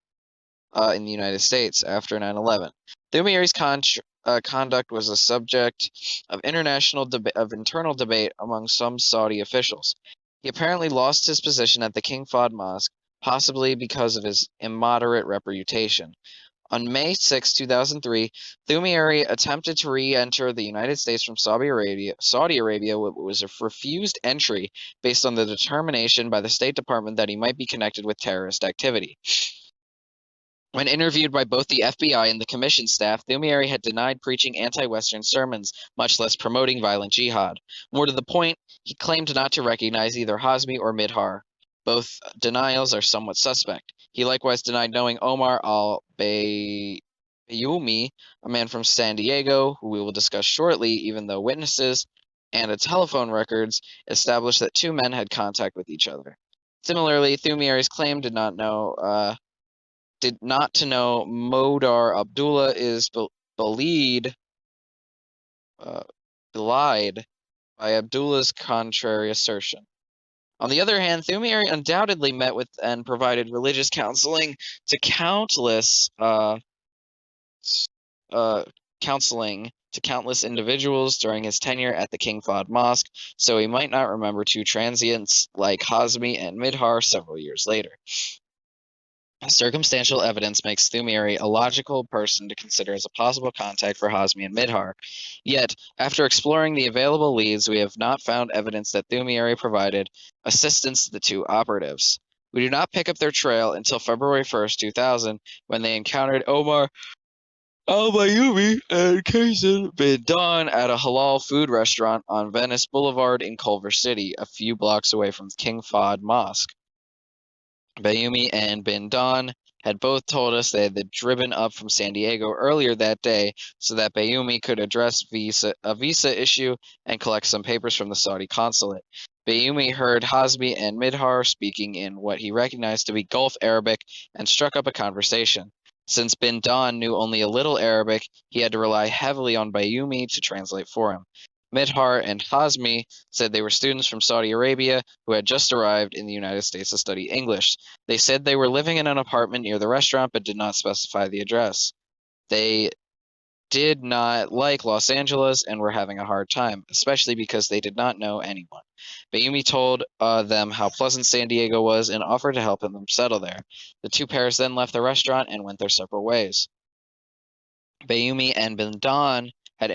in the United States after 9/11. Thumieri's conduct was a subject of internal debate among some Saudi officials. He apparently lost his position at the King Fahd Mosque, possibly because of his immoderate reputation. On May 6, 2003, Thumieri attempted to re-enter the United States from Saudi Arabia, was refused entry based on the determination by the State Department that he might be connected with terrorist activity. When interviewed by both the FBI and the commission staff, Thumieri had denied preaching anti-Western sermons, much less promoting violent jihad. More to the point, he claimed not to recognize either Hazmi or Midhar. Both denials are somewhat suspect. He likewise denied knowing Omar al-Bayoumi, a man from San Diego, who we will discuss shortly, even though witnesses and telephone records established that two men had contact with each other. Similarly, Thumieri's claim did not to know Modar Abdullah is belied, belied by Abdullah's contrary assertion. On the other hand, Thumieri undoubtedly met with and provided religious counseling to countless individuals during his tenure at the King Fahd Mosque, so he might not remember two transients like Hazmi and Midhar several years later. Circumstantial evidence makes Thumieri a logical person to consider as a possible contact for Hazmi and Midhar. Yet, after exploring the available leads, we have not found evidence that Thumieri provided assistance to the two operatives. We do not pick up their trail until February 1st, 2000, when they encountered Omar al-Bayoumi and Kaysen bin Don at a halal food restaurant on Venice Boulevard in Culver City, a few blocks away from King Fahd Mosque. Bayoumi and bin Don had both told us they had driven up from San Diego earlier that day so that Bayoumi could address a visa issue and collect some papers from the Saudi consulate. Bayoumi heard Hazmi and Midhar speaking in what he recognized to be Gulf Arabic and struck up a conversation. Since bin Don knew only a little Arabic, he had to rely heavily on Bayoumi to translate for him. Midhar and Hazmi said they were students from Saudi Arabia who had just arrived in the United States to study English. They said they were living in an apartment near the restaurant but did not specify the address. They did not like Los Angeles and were having a hard time, especially because they did not know anyone. Bayoumi told them how pleasant San Diego was and offered to help them settle there. The two pairs then left the restaurant and went their separate ways. Bayoumi and bin Don had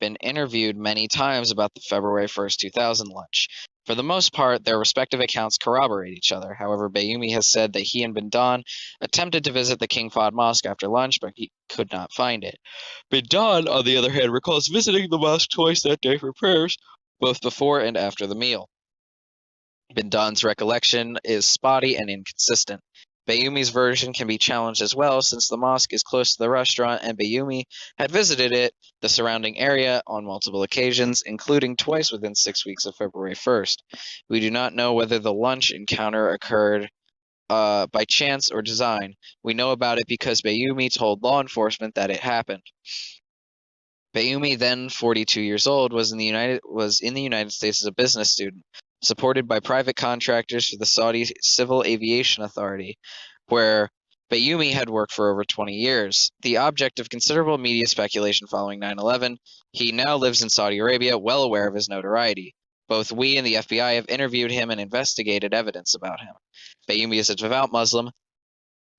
been interviewed many times about the February 1st, 2000 lunch. For the most part, their respective accounts corroborate each other. However, Bayoumi has said that he and bin Don attempted to visit the King Fahd Mosque after lunch, but he could not find it. Bin Don, on the other hand, recalls visiting the mosque twice that day for prayers, both before and after the meal. Bin Don's recollection is spotty and inconsistent. Bayoumi's version can be challenged as well, since the mosque is close to the restaurant and Bayoumi had visited the surrounding area, on multiple occasions, including twice within 6 weeks of February 1st. We do not know whether the lunch encounter occurred by chance or design. We know about it because Bayoumi told law enforcement that it happened. Bayoumi, then 42 years old, was in the United States as a business student, supported by private contractors for the Saudi Civil Aviation Authority, where Bayoumi had worked for over 20 years. The object of considerable media speculation following 9/11, he now lives in Saudi Arabia, well aware of his notoriety. Both we and the FBI have interviewed him and investigated evidence about him. Bayoumi is a devout Muslim,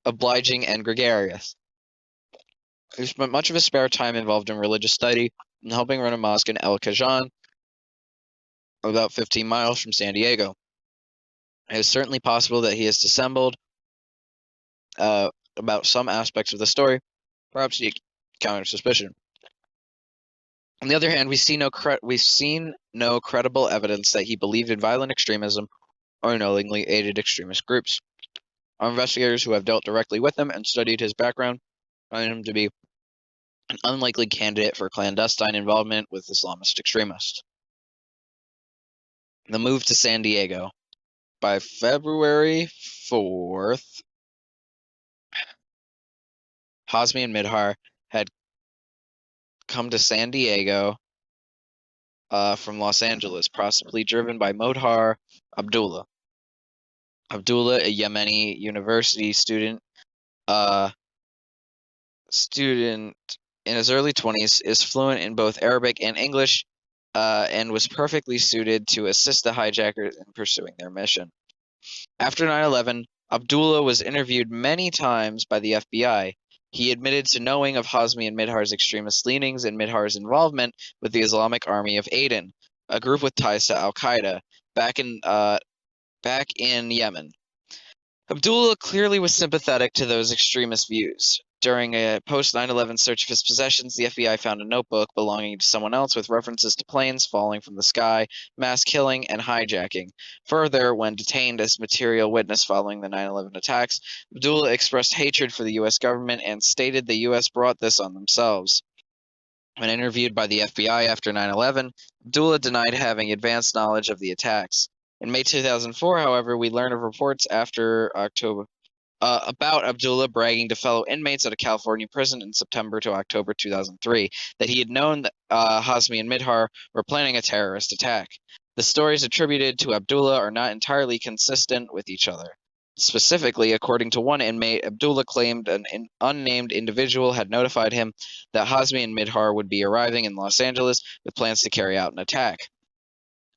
obliging and gregarious. He spent much of his spare time involved in religious study and helping run a mosque in El Cajon, about 15 miles from San Diego. It is certainly possible that he has dissembled about some aspects of the story, perhaps to counter suspicion. On the other hand, we've seen no credible evidence that he believed in violent extremism or knowingly aided extremist groups. Our investigators who have dealt directly with him and studied his background find him to be an unlikely candidate for clandestine involvement with Islamist extremists. The move to San Diego. By February 4th, Hazmi and Midhar had come to San Diego from Los Angeles, possibly driven by Modar Abdullah. Abdullah, a Yemeni university student in his early 20s, is fluent in both Arabic and English, and was perfectly suited to assist the hijackers in pursuing their mission. After 9/11, Abdullah was interviewed many times by the FBI. He admitted to knowing of Hazmi and Midhar's extremist leanings and Midhar's involvement with the Islamic Army of Aden, a group with ties to Al-Qaeda, back in Yemen. Abdullah clearly was sympathetic to those extremist views. During a post 9/11 search of his possessions, the FBI found a notebook belonging to someone else with references to planes falling from the sky, mass killing, and hijacking. Further, when detained as material witness following the 9/11 attacks, Abdullah expressed hatred for the U.S. government and stated the U.S. brought this on themselves. When interviewed by the FBI after 9/11, Abdullah denied having advanced knowledge of the attacks. In May 2004, however, we learn of reports about Abdullah bragging to fellow inmates at a California prison in September to October 2003 that he had known that Hazmi and Midhar were planning a terrorist attack. The stories attributed to Abdullah are not entirely consistent with each other. Specifically, according to one inmate, Abdullah claimed an unnamed individual had notified him that Hazmi and Midhar would be arriving in Los Angeles with plans to carry out an attack.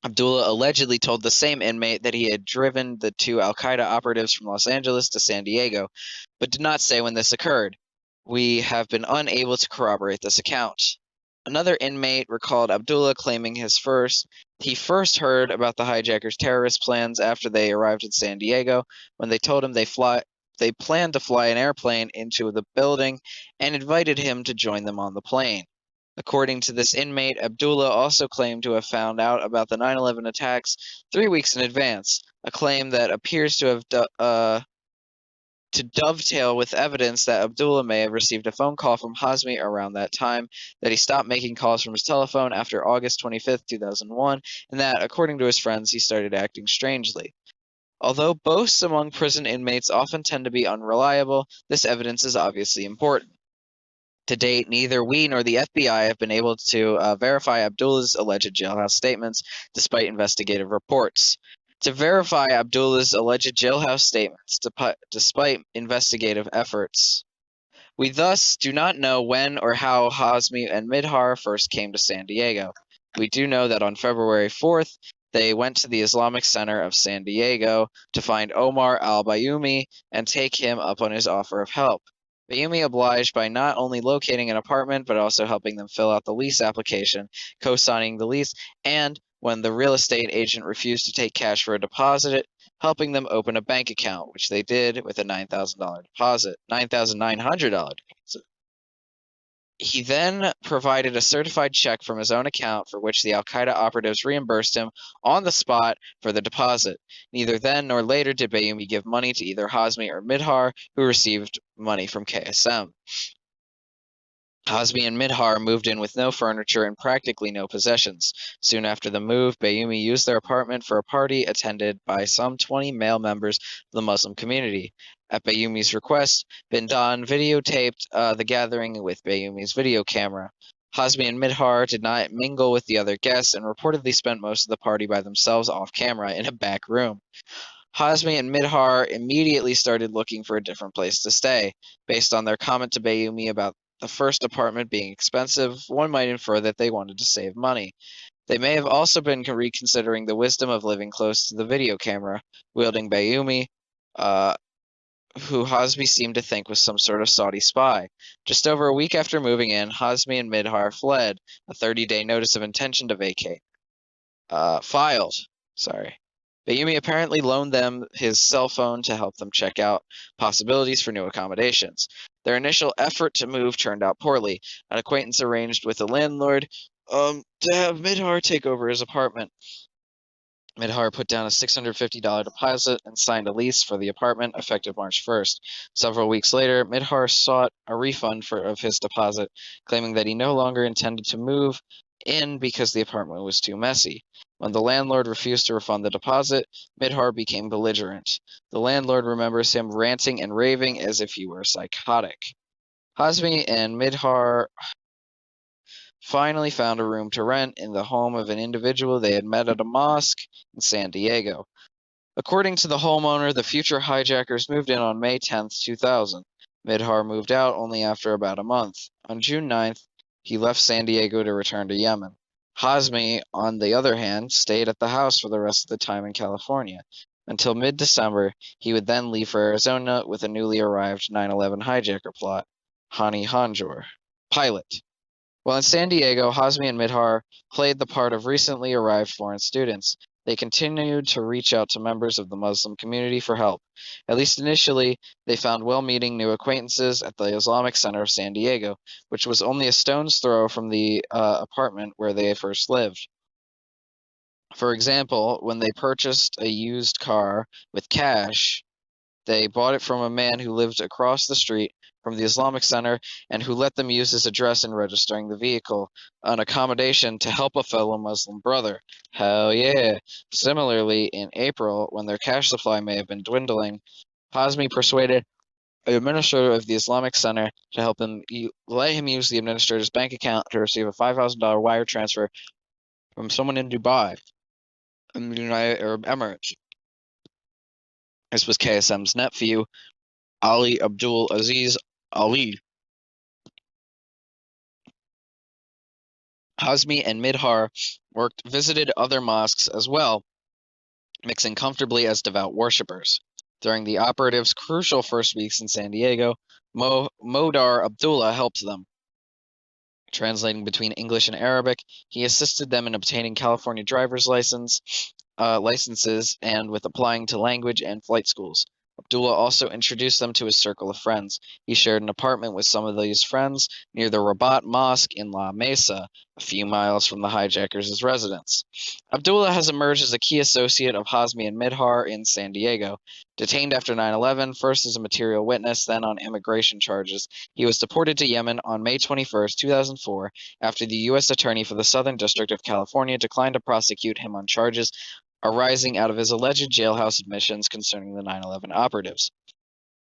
Abdullah allegedly told the same inmate that he had driven the two al-Qaeda operatives from Los Angeles to San Diego, but did not say when this occurred. We have been unable to corroborate this account. Another inmate recalled Abdullah claiming he first heard about the hijackers' terrorist plans after they arrived in San Diego, when they told him they planned to fly an airplane into the building and invited him to join them on the plane. According to this inmate, Abdullah also claimed to have found out about the 9/11 attacks 3 weeks in advance, a claim that appears to have to dovetail with evidence that Abdullah may have received a phone call from Hazmi around that time, that he stopped making calls from his telephone after August 25, 2001, and that, according to his friends, he started acting strangely. Although boasts among prison inmates often tend to be unreliable, this evidence is obviously important. To date, neither we nor the FBI have been able to verify Abdullah's alleged jailhouse statements, despite investigative reports. To verify Abdullah's alleged jailhouse statements, despite investigative efforts, we thus do not know when or how Hazmi and Midhar first came to San Diego. We do know that on February 4th, they went to the Islamic Center of San Diego to find Omar al-Bayoumi and take him up on his offer of help. Bayoumi obliged by not only locating an apartment, but also helping them fill out the lease application, co-signing the lease, and, when the real estate agent refused to take cash for a deposit, helping them open a bank account, which they did with a $9,900 deposit. He then provided a certified check from his own account for which the al-Qaeda operatives reimbursed him on the spot for the deposit. Neither then nor later did Bayoumi give money to either Hazmi or Midhar, who received money from KSM. Hazmi and Midhar moved in with no furniture and practically no possessions. Soon after the move, Bayoumi used their apartment for a party attended by some 20 male members of the Muslim community. At Bayoumi's request, Bin Dan videotaped the gathering with Bayoumi's video camera. Hazmi and Midhar did not mingle with the other guests and reportedly spent most of the party by themselves off camera in a back room. Hazmi and Midhar immediately started looking for a different place to stay. Based on their comment to Bayoumi about the first apartment being expensive, one might infer that they wanted to save money. They may have also been reconsidering the wisdom of living close to the video camera, wielding Bayoumi, who Hazmi seemed to think was some sort of Saudi spy. Just over a week after moving in, Hazmi and Midhar fled, a 30-day notice of intention to vacate. Filed. Bayoumi apparently loaned them his cell phone to help them check out possibilities for new accommodations. Their initial effort to move turned out poorly. An acquaintance arranged with the landlord to have Midhar take over his apartment. Midhar put down a $650 deposit and signed a lease for the apartment effective March 1st. Several weeks later, Midhar sought a refund of his deposit, claiming that he no longer intended to move in because the apartment was too messy. When the landlord refused to refund the deposit, Midhar became belligerent. The landlord remembers him ranting and raving as if he were psychotic. Hazmi and Midhar finally found a room to rent in the home of an individual they had met at a mosque in San Diego. According to the homeowner, the future hijackers moved in on May 10, 2000. Midhar moved out only after about a month. On June 9th, he left San Diego to return to Yemen. Hazmi, on the other hand, stayed at the house for the rest of the time in California. Until mid-December, he would then leave for Arizona with a newly arrived 9/11 hijacker plot, Hani Hanjour, pilot. While in San Diego, Hazmi and Midhar played the part of recently arrived foreign students. they continued to reach out to members of the Muslim community for help. At least initially, they found well-meaning new acquaintances at the Islamic Center of San Diego, which was only a stone's throw from the apartment where they first lived. For example, when they purchased a used car with cash, they bought it from a man who lived across the street from the Islamic Center and who let them use his address in registering the vehicle, an accommodation to help a fellow Muslim brother. Hell yeah. Similarly, in April, when their cash supply may have been dwindling, Hazmi persuaded the administrator of the Islamic Center to help him let him use the administrator's bank account to receive a $5,000 wire transfer from someone in Dubai, in the United Arab Emirates. This was KSM's nephew, Ali Abdul Aziz Ali. Hazmi and Midhar visited other mosques as well, mixing comfortably as devout worshippers. During the operative's crucial first weeks in San Diego, Modar Abdullah helped them. Translating between English and Arabic, he assisted them in obtaining California driver's licenses and with applying to language and flight schools. Abdullah also introduced them to his circle of friends. He shared an apartment with some of these friends near the Rabat Mosque in La Mesa, a few miles from the hijackers' residence. Abdullah has emerged as a key associate of Hazmi and Midhar in San Diego. Detained after 9/11, first as a material witness, then on immigration charges, he was deported to Yemen on May 21, 2004, after the U.S. Attorney for the Southern District of California declined to prosecute him on charges arising out of his alleged jailhouse admissions concerning the 9/11 operatives.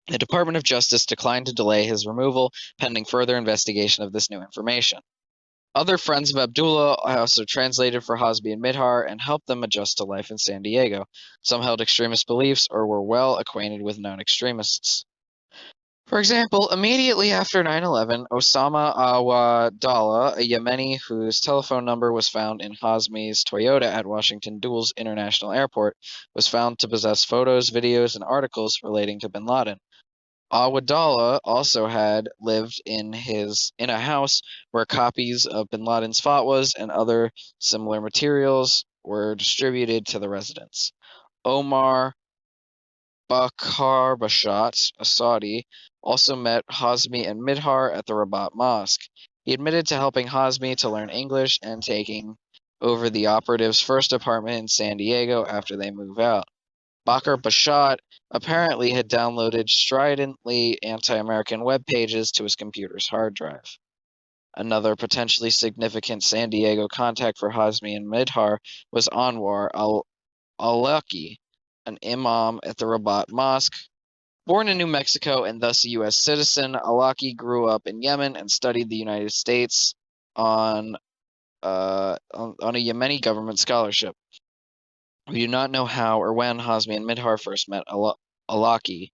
The Department of Justice declined to delay his removal pending further investigation of this new information. Other friends of Abdullah also translated for Hazmi and Midhar and helped them adjust to life in San Diego. Some held extremist beliefs or were well acquainted with known extremists. For example, immediately after 9/11, Osama Awadallah, a Yemeni whose telephone number was found in Hazmi's Toyota at Washington Dulles International Airport, was found to possess photos, videos, and articles relating to bin Laden. Awadallah also had lived in a house where copies of bin Laden's fatwas and other similar materials were distributed to the residents. Omar Bakar Bashat, a Saudi, also met Hazmi and Midhar at the Rabat Mosque. He admitted to helping Hazmi to learn English and taking over the operative's first apartment in San Diego after they move out. Bakar Bashat apparently had downloaded stridently anti-American web pages to his computer's hard drive. Another potentially significant San Diego contact for Hazmi and Midhar was Anwar al-Awlaki, an imam at the Rabat Mosque. Born in New Mexico and thus a U.S. citizen, Awlaki grew up in Yemen and studied the United States on a Yemeni government scholarship. We do not know how or when Hazmi and Midhar first met Awlaki.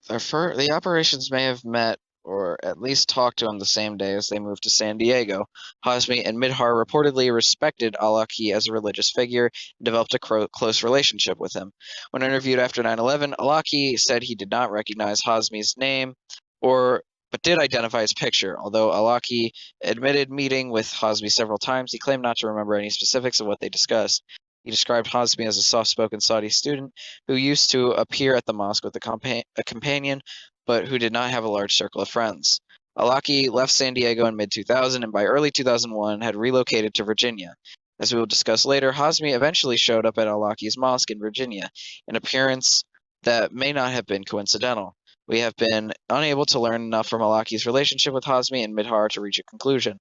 The operations may have met or at least talked to him the same day as they moved to San Diego. Hazmi and Midhar reportedly respected Awlaki as a religious figure and developed a close relationship with him. When interviewed after 9/11, Awlaki said he did not recognize Hazmi's name but did identify his picture. Although Awlaki admitted meeting with Hazmi several times, he claimed not to remember any specifics of what they discussed. He described Hazmi as a soft-spoken Saudi student who used to appear at the mosque with a companion, but who did not have a large circle of friends. Awlaki left San Diego in mid-2000 and by early 2001 had relocated to Virginia. As we will discuss later, Hazmi eventually showed up at Awlaki's mosque in Virginia, an appearance that may not have been coincidental. We have been unable to learn enough from Awlaki's relationship with Hazmi and Midhar to reach a conclusion.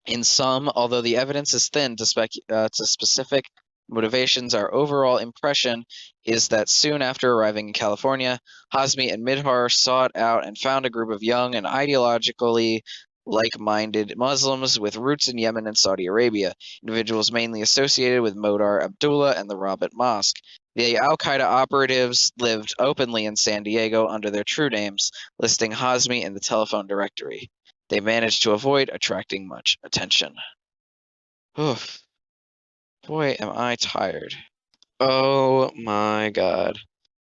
In sum, although the evidence is thin to specific motivations, our overall impression is that soon after arriving in California, Hazmi and Midhar sought out and found a group of young and ideologically like-minded Muslims with roots in Yemen and Saudi Arabia, individuals mainly associated with Modar Abdullah and the Rabat Mosque. The al-Qaeda operatives lived openly in San Diego under their true names, listing Hazmi in the telephone directory. They managed to avoid attracting much attention. Oof. Boy, am I tired. Oh my god.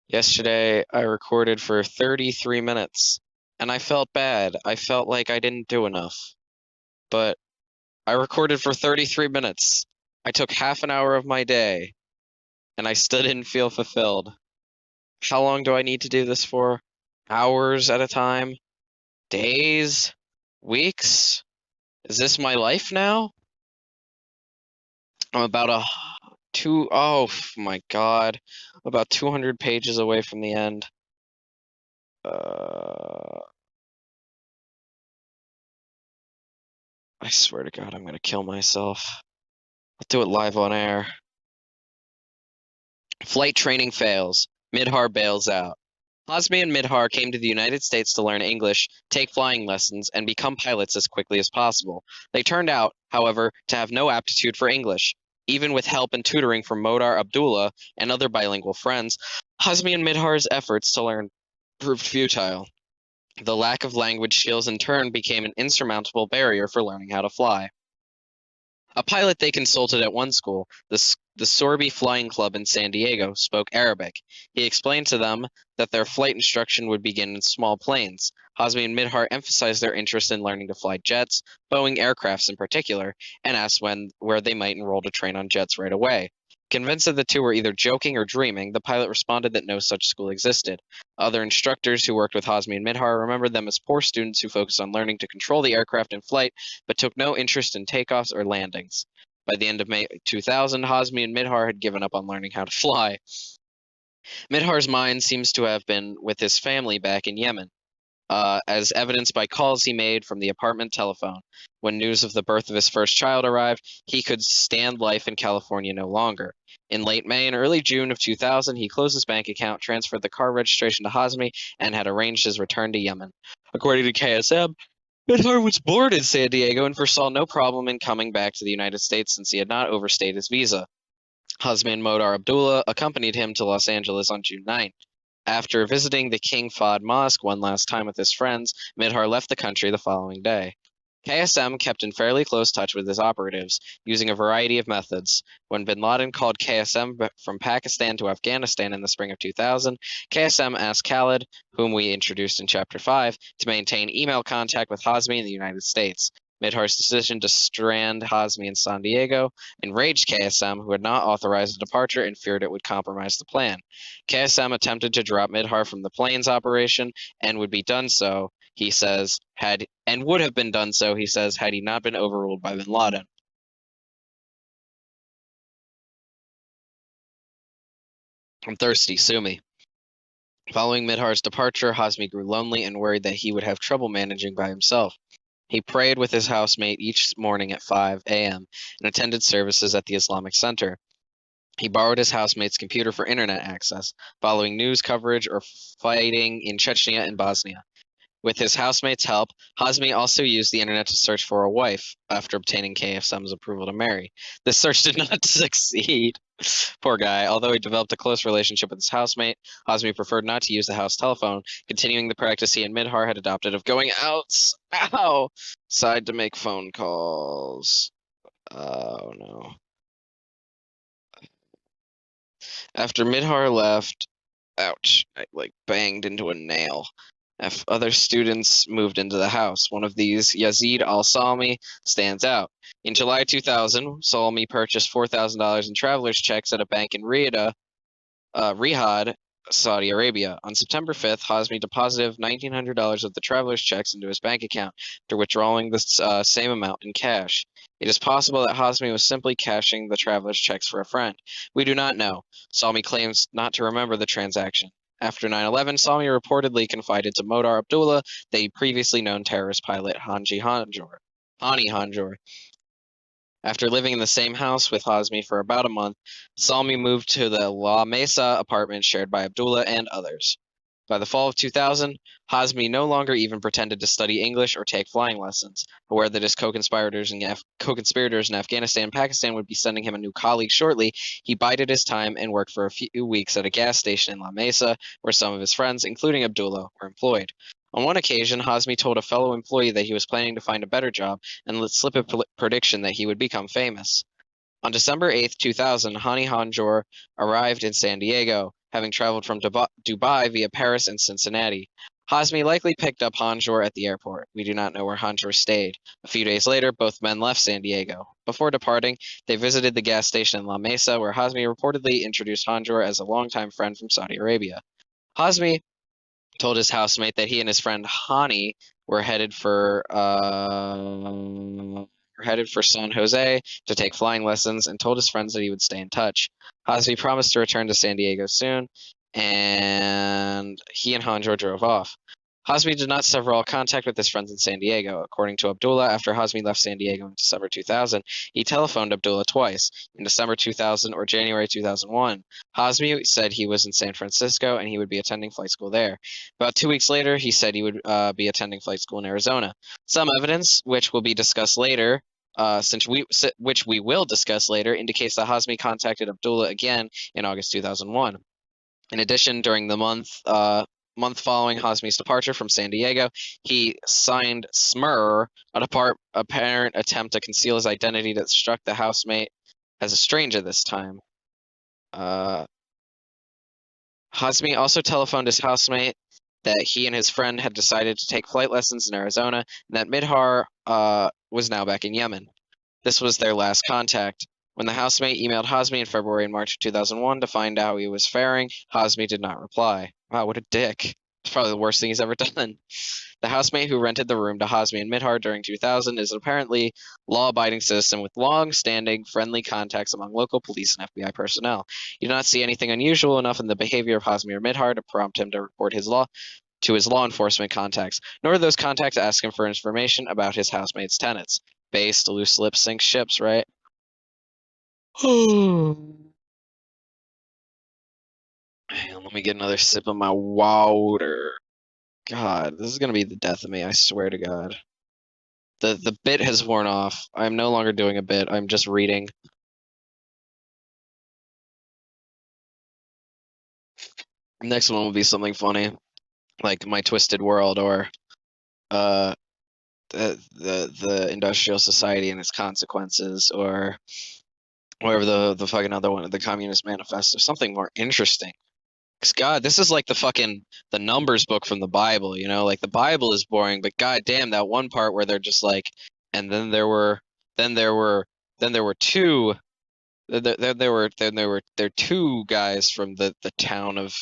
Yesterday, I recorded for 33 minutes, and I felt bad. I felt like I didn't do enough. But I recorded for 33 minutes. I took half an hour of my day, and I still didn't feel fulfilled. How long do I need to do this for? Hours at a time? Days? Weeks? Is this my life now? I'm about oh my god, about 200 pages away from the end. I swear to God, I'm gonna kill myself. I'll do it live on air. Flight training fails. Midhar bails out. Hazmi and Midhar came to the United States to learn English, take flying lessons, and become pilots as quickly as possible. They turned out, however, to have no aptitude for English. Even with help and tutoring from Modar Abdullah and other bilingual friends, Hazmi and Midhar's efforts to learn proved futile. The lack of language skills in turn became an insurmountable barrier for learning how to fly. A pilot they consulted at one school, the Sorby Flying Club in San Diego, spoke Arabic. He explained to them that their flight instruction would begin in small planes. Hazmi and Midhar emphasized their interest in learning to fly jets, Boeing aircrafts in particular, and asked where they might enroll to train on jets right away. Convinced that the two were either joking or dreaming, the pilot responded that no such school existed. Other instructors who worked with Hazmi and Midhar remembered them as poor students who focused on learning to control the aircraft in flight, but took no interest in takeoffs or landings. By the end of May 2000, Hazmi and Midhar had given up on learning how to fly. Midhar's mind seems to have been with his family back in Yemen, as evidenced by calls he made from the apartment telephone. When news of the birth of his first child arrived, he could stand life in California no longer. In late May and early June of 2000, he closed his bank account, transferred the car registration to Hazmi, and had arranged his return to Yemen. According to KSM, Midhar was born in San Diego and foresaw no problem in coming back to the United States since he had not overstayed his visa. Hazmi and Modar Abdullah accompanied him to Los Angeles on June 9. After visiting the King Fahd Mosque one last time with his friends, Midhar left the country the following day. KSM kept in fairly close touch with his operatives, using a variety of methods. When bin Laden called KSM from Pakistan to Afghanistan in the spring of 2000, KSM asked Khalid, whom we introduced in Chapter 5, to maintain email contact with Hazmi in the United States. Midhar's decision to strand Hazmi in San Diego enraged KSM, who had not authorized the departure and feared it would compromise the plan. KSM attempted to drop Midhar from the planes operation and would have been done so, he says, had he not been overruled by bin Laden. I'm thirsty, sue me. Following Midhar's departure, Hazmi grew lonely and worried that he would have trouble managing by himself. He prayed with his housemate each morning at 5 a.m. and attended services at the Islamic Center. He borrowed his housemate's computer for internet access, following news coverage or fighting in Chechnya and Bosnia. With his housemate's help, Hazmi also used the internet to search for a wife after obtaining KSM's approval to marry. This search did not succeed. Poor guy. Although he developed a close relationship with his housemate, Hazmi preferred not to use the house telephone, continuing the practice he and Midhar had adopted of going outside to make phone calls. Oh no. After Midhar left, ouch, I banged into a nail. Other students moved into the house. One of these, Yazid al-Salmi, stands out. In July 2000, Salmi purchased $4,000 in traveler's checks at a bank in Riyadh, Saudi Arabia. On September 5th, Hazmi deposited $1,900 of the traveler's checks into his bank account, after withdrawing the same amount in cash. It is possible that Hazmi was simply cashing the traveler's checks for a friend. We do not know. Salmi claims not to remember the transaction. After 9/11, Salmi reportedly confided to Modar Abdullah, the previously known terrorist pilot Hani Hanjour. After living in the same house with Hazmi for about a month, Salmi moved to the La Mesa apartment shared by Abdullah and others. By the fall of 2000, Hazmi no longer even pretended to study English or take flying lessons. Aware that his co-conspirators in Afghanistan and Pakistan would be sending him a new colleague shortly, he bided his time and worked for a few weeks at a gas station in La Mesa, where some of his friends, including Abdullah, were employed. On one occasion, Hazmi told a fellow employee that he was planning to find a better job and let slip a prediction that he would become famous. On December 8, 2000, Hani Hanjour arrived in San Diego, having traveled from Dubai via Paris and Cincinnati. Hazmi likely picked up Hanjor at the airport. We do not know where Hanjor stayed. A few days later, both men left San Diego. Before departing, they visited the gas station in La Mesa, where Hazmi reportedly introduced Hanjor as a longtime friend from Saudi Arabia. Hazmi told his housemate that he and his friend Hani were headed for San Jose to take flying lessons, and told his friends that he would stay in touch. Hazmi promised to return to San Diego soon, and he and Hanjor drove off. Hazmi did not sever all contact with his friends in San Diego. According to Abdullah, after Hazmi left San Diego in December 2000, he telephoned Abdullah twice, in December 2000 or January 2001. Hazmi said he was in San Francisco and he would be attending flight school there. About 2 weeks later, he said he would be attending flight school in Arizona. Some evidence, which will be discussed later, which we will discuss later, indicates that Hazmi contacted Abdullah again in August 2001. In addition, during the month following Hazmi's departure from San Diego, he signed Smur, an apparent attempt to conceal his identity that struck the housemate as a stranger this time. Hazmi also telephoned his housemate that he and his friend had decided to take flight lessons in Arizona, and that Midhar was now back in Yemen. This was their last contact. When the housemate emailed Hazmi in February and March of 2001 to find out how he was faring, Hazmi did not reply. Wow, what a dick. It's probably the worst thing he's ever done. The housemate who rented the room to Hazmi and Midhar during 2000 is an apparently law-abiding citizen with long-standing friendly contacts among local police and FBI personnel. You do not see anything unusual enough in the behavior of Hazmi or Midhar to prompt him to report his law enforcement contacts, nor do those contacts ask him for information about his housemate's tenants. Based, loose lips sink ships, right? Hang on, let me get another sip of my water. God, this is gonna be the death of me, I swear to God. The bit has worn off. I'm no longer doing a bit, I'm just reading. Next one will be something funny, like My Twisted World, or the Industrial Society and its Consequences, or whatever the fucking other one, the Communist Manifesto, something more interesting. Because God, this is like the numbers book from the Bible, you know? Like the Bible is boring, but god damn, that one part where they're just like, and then there were two two guys from the town of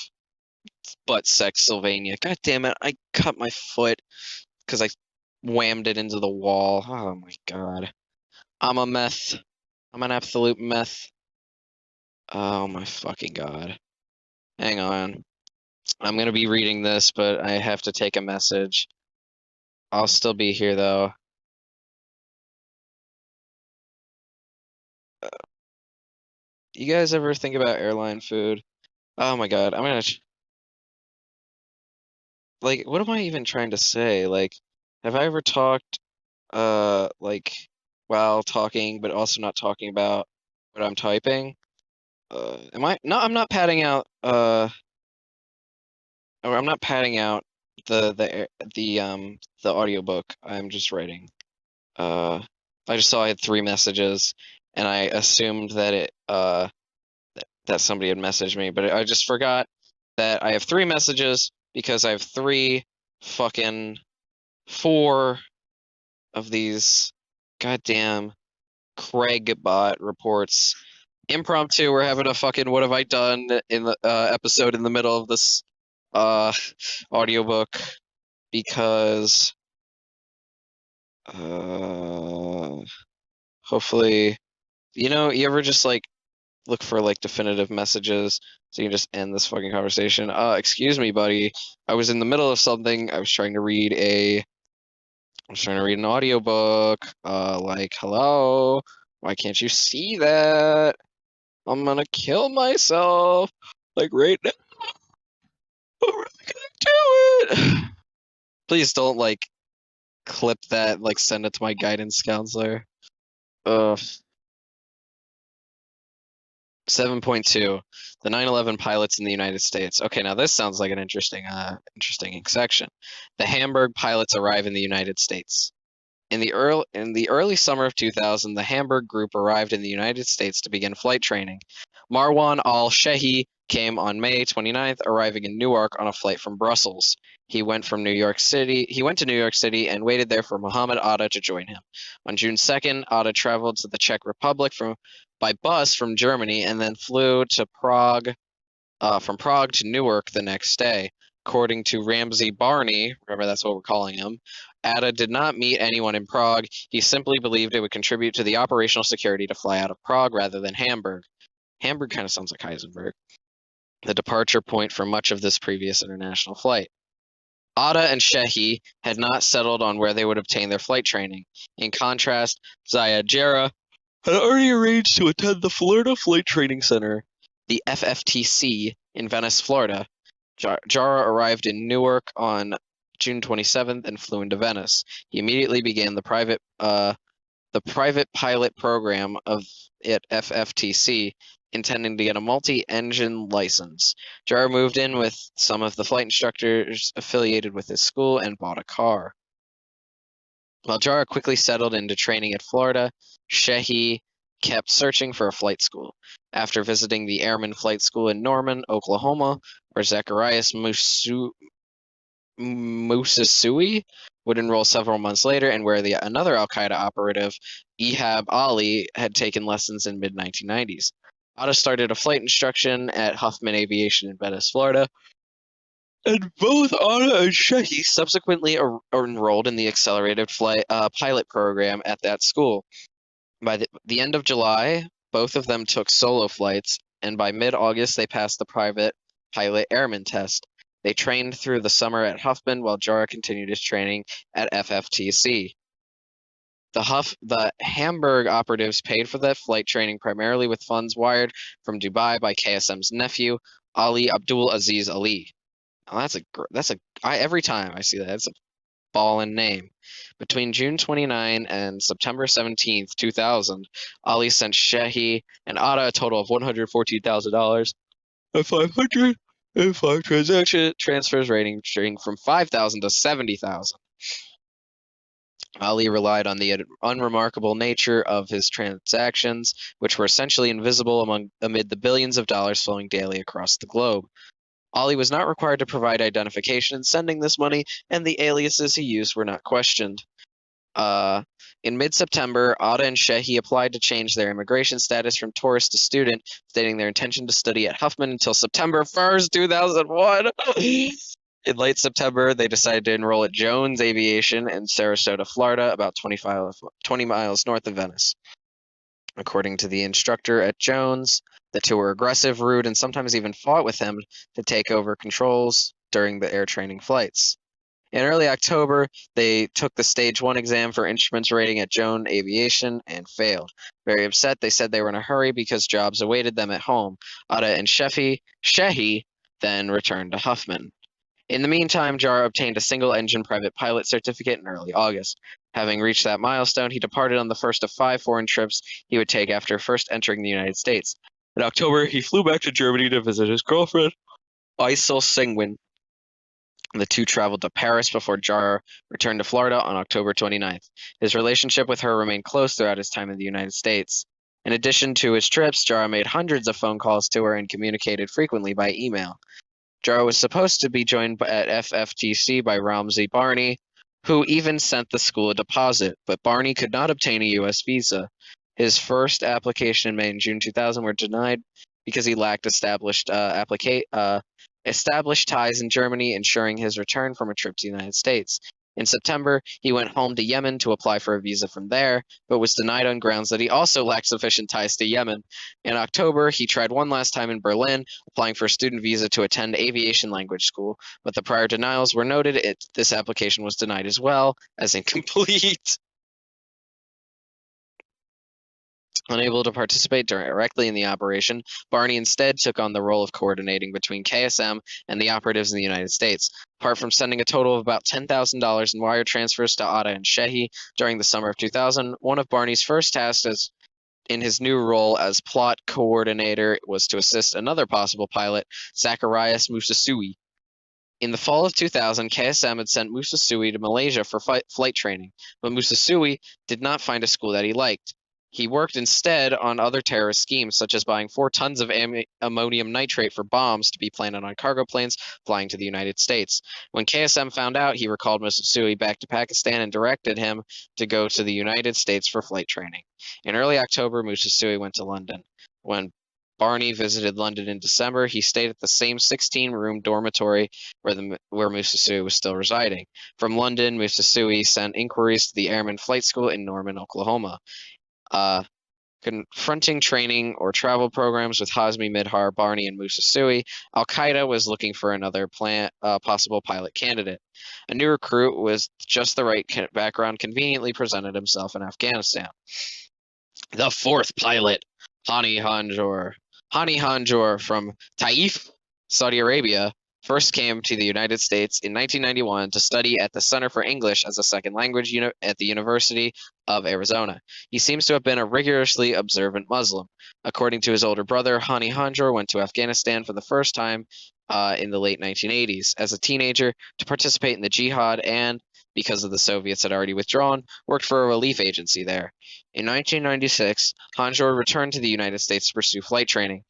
Buttsex, Sylvania. God damn it, I cut my foot because I whammed it into the wall. Oh my god. I'm a meth. I'm an absolute meth. Oh my fucking god. Hang on. I'm gonna be reading this, but I have to take a message. I'll still be here though. You guys ever think about airline food? Oh my god, I'm gonna like, what am I even trying to say? Like, have I ever talked like while talking, but also not talking about what I'm typing? Am I? No, I'm not padding out. Or I'm not padding out the audiobook. I'm just writing. I just saw I had 3 messages, and I assumed that that somebody had messaged me, but I just forgot that I have 3 messages because I have 4 of these goddamn Craig bot reports. Impromptu, we're having a fucking what have I done in the episode in the middle of this audiobook because hopefully, you know, you ever just like look for like definitive messages so you can just end this fucking conversation. Excuse me, buddy. I was in the middle of something. I was trying to read an audiobook. Like, hello? Why can't you see that? I'm gonna kill myself. Like right now. I'm really gonna do it. Please don't like clip that, like send it to my guidance counselor. Ugh. 7.2, the 9/11 pilots in the United States. Okay, now this sounds like an interesting section. The Hamburg pilots arrive in the United States. In the early summer of 2000, the Hamburg group arrived in the United States to begin flight training. Marwan al-Shehi came on May 29th, arriving in Newark on a flight from Brussels. He went to New York City and waited there for Muhammad Atta to join him. On June 2nd, Atta traveled to the Czech Republic by bus from Germany and then flew to Prague, from Prague to Newark the next day. According to Ramsey Barney, remember that's what we're calling him, Atta did not meet anyone in Prague. He simply believed it would contribute to the operational security to fly out of Prague rather than Hamburg. Hamburg kind of sounds like Heisenberg, the departure point for much of this previous international flight. Atta and Shehi had not settled on where they would obtain their flight training. In contrast, Zayed Jarrah had already arranged to attend the Florida Flight Training Center, the FFTC, in Venice, Florida. Jarrah arrived in Newark on June 27th and flew into Venice. He immediately began the private pilot program at FFTC, intending to get a multi-engine license. Jarrah moved in with some of the flight instructors affiliated with his school and bought a car. While Jarrah quickly settled into training at Florida, Shehi kept searching for a flight school. After visiting the Airman Flight School in Norman, Oklahoma, where Zacharias Musasui would enroll several months later, and where another Al-Qaeda operative, Ehab Ali, had taken lessons in mid-1990s. Atta started a flight instruction at Huffman Aviation in Venice, Florida, and both Atta and Shehi subsequently enrolled in the accelerated pilot program at that school. By the end of July, both of them took solo flights, and by mid-August they passed the private pilot airman test. They trained through the summer at Huffman while Jarrah continued his training at FFTC. The Hamburg operatives paid for that flight training primarily with funds wired from Dubai by KSM's nephew, Ali Abdul Aziz Ali. Oh, every time I see that, it's a ballin' name. Between June 29 and September 17th, 2000, Ali sent Shehi and Atta a total of $114,000 and 505 transaction transfers ranging from $5,000 to $70,000. Ali relied on the unremarkable nature of his transactions, which were essentially invisible amid the billions of dollars flowing daily across the globe. Ali was not required to provide identification in sending this money, and the aliases he used were not questioned. In mid-September, Atta and Shehi applied to change their immigration status from tourist to student, stating their intention to study at Huffman until September 1st, 2001. In late September, they decided to enroll at Jones Aviation in Sarasota, Florida, about 20 miles north of Venice. According to the instructor at Jones, the two were aggressive, rude, and sometimes even fought with him to take over controls during the air training flights. In early October, they took the Stage 1 exam for instruments rating at Jones Aviation and failed. Very upset, they said they were in a hurry because jobs awaited them at home. Atta and Shehi then returned to Huffman. In the meantime, Jarrah obtained a single-engine private pilot certificate in early August. Having reached that milestone, he departed on the first of 5 foreign trips he would take after first entering the United States. In October, he flew back to Germany to visit his girlfriend, Isel Singwin. The two traveled to Paris before Jarrah returned to Florida on October 29th. His relationship with her remained close throughout his time in the United States. In addition to his trips, Jarrah made hundreds of phone calls to her and communicated frequently by email. Jarrah was supposed to be joined at FFTC by Ramsey Barney, who even sent the school a deposit, but Barney could not obtain a U.S. visa. His first application in May and June 2000 were denied because he lacked established ties in Germany, ensuring his return from a trip to the United States. In September, he went home to Yemen to apply for a visa from there, but was denied on grounds that he also lacked sufficient ties to Yemen. In October, he tried one last time in Berlin, applying for a student visa to attend aviation language school, but the prior denials were noted. This application was denied as well as incomplete. Unable to participate directly in the operation, Barney instead took on the role of coordinating between KSM and the operatives in the United States. Apart from sending a total of about $10,000 in wire transfers to Atta and Shehi during the summer of 2000, one of Barney's first tasks in his new role as plot coordinator was to assist another possible pilot, Zacharias Musasui. In the fall of 2000, KSM had sent Musasui to Malaysia for flight training, but Musasui did not find a school that he liked. He worked instead on other terrorist schemes, such as buying 4 tons of ammonium nitrate for bombs to be planted on cargo planes flying to the United States. When KSM found out, he recalled Musasui back to Pakistan and directed him to go to the United States for flight training. In early October, Musasui went to London. When Barney visited London in December, he stayed at the same 16-room dormitory where Musasui was still residing. From London, Musasui sent inquiries to the Airman Flight School in Norman, Oklahoma. Confronting training or travel programs with Hazmi, Midhar, Barney, and Musasui, Al-Qaeda was looking for another possible pilot candidate. A new recruit with just the right background conveniently presented himself in Afghanistan. The 4th pilot, Hani Hanjour. Hani Hanjour from Taif, Saudi Arabia, first came to the United States in 1991 to study at the Center for English as a Second Language at the University of Arizona. He seems to have been a rigorously observant Muslim. According to his older brother, Hani Hanjour went to Afghanistan for the first time in the late 1980s as a teenager to participate in the jihad and, because of the Soviets had already withdrawn, worked for a relief agency there. In 1996, Hanjour returned to the United States to pursue flight training.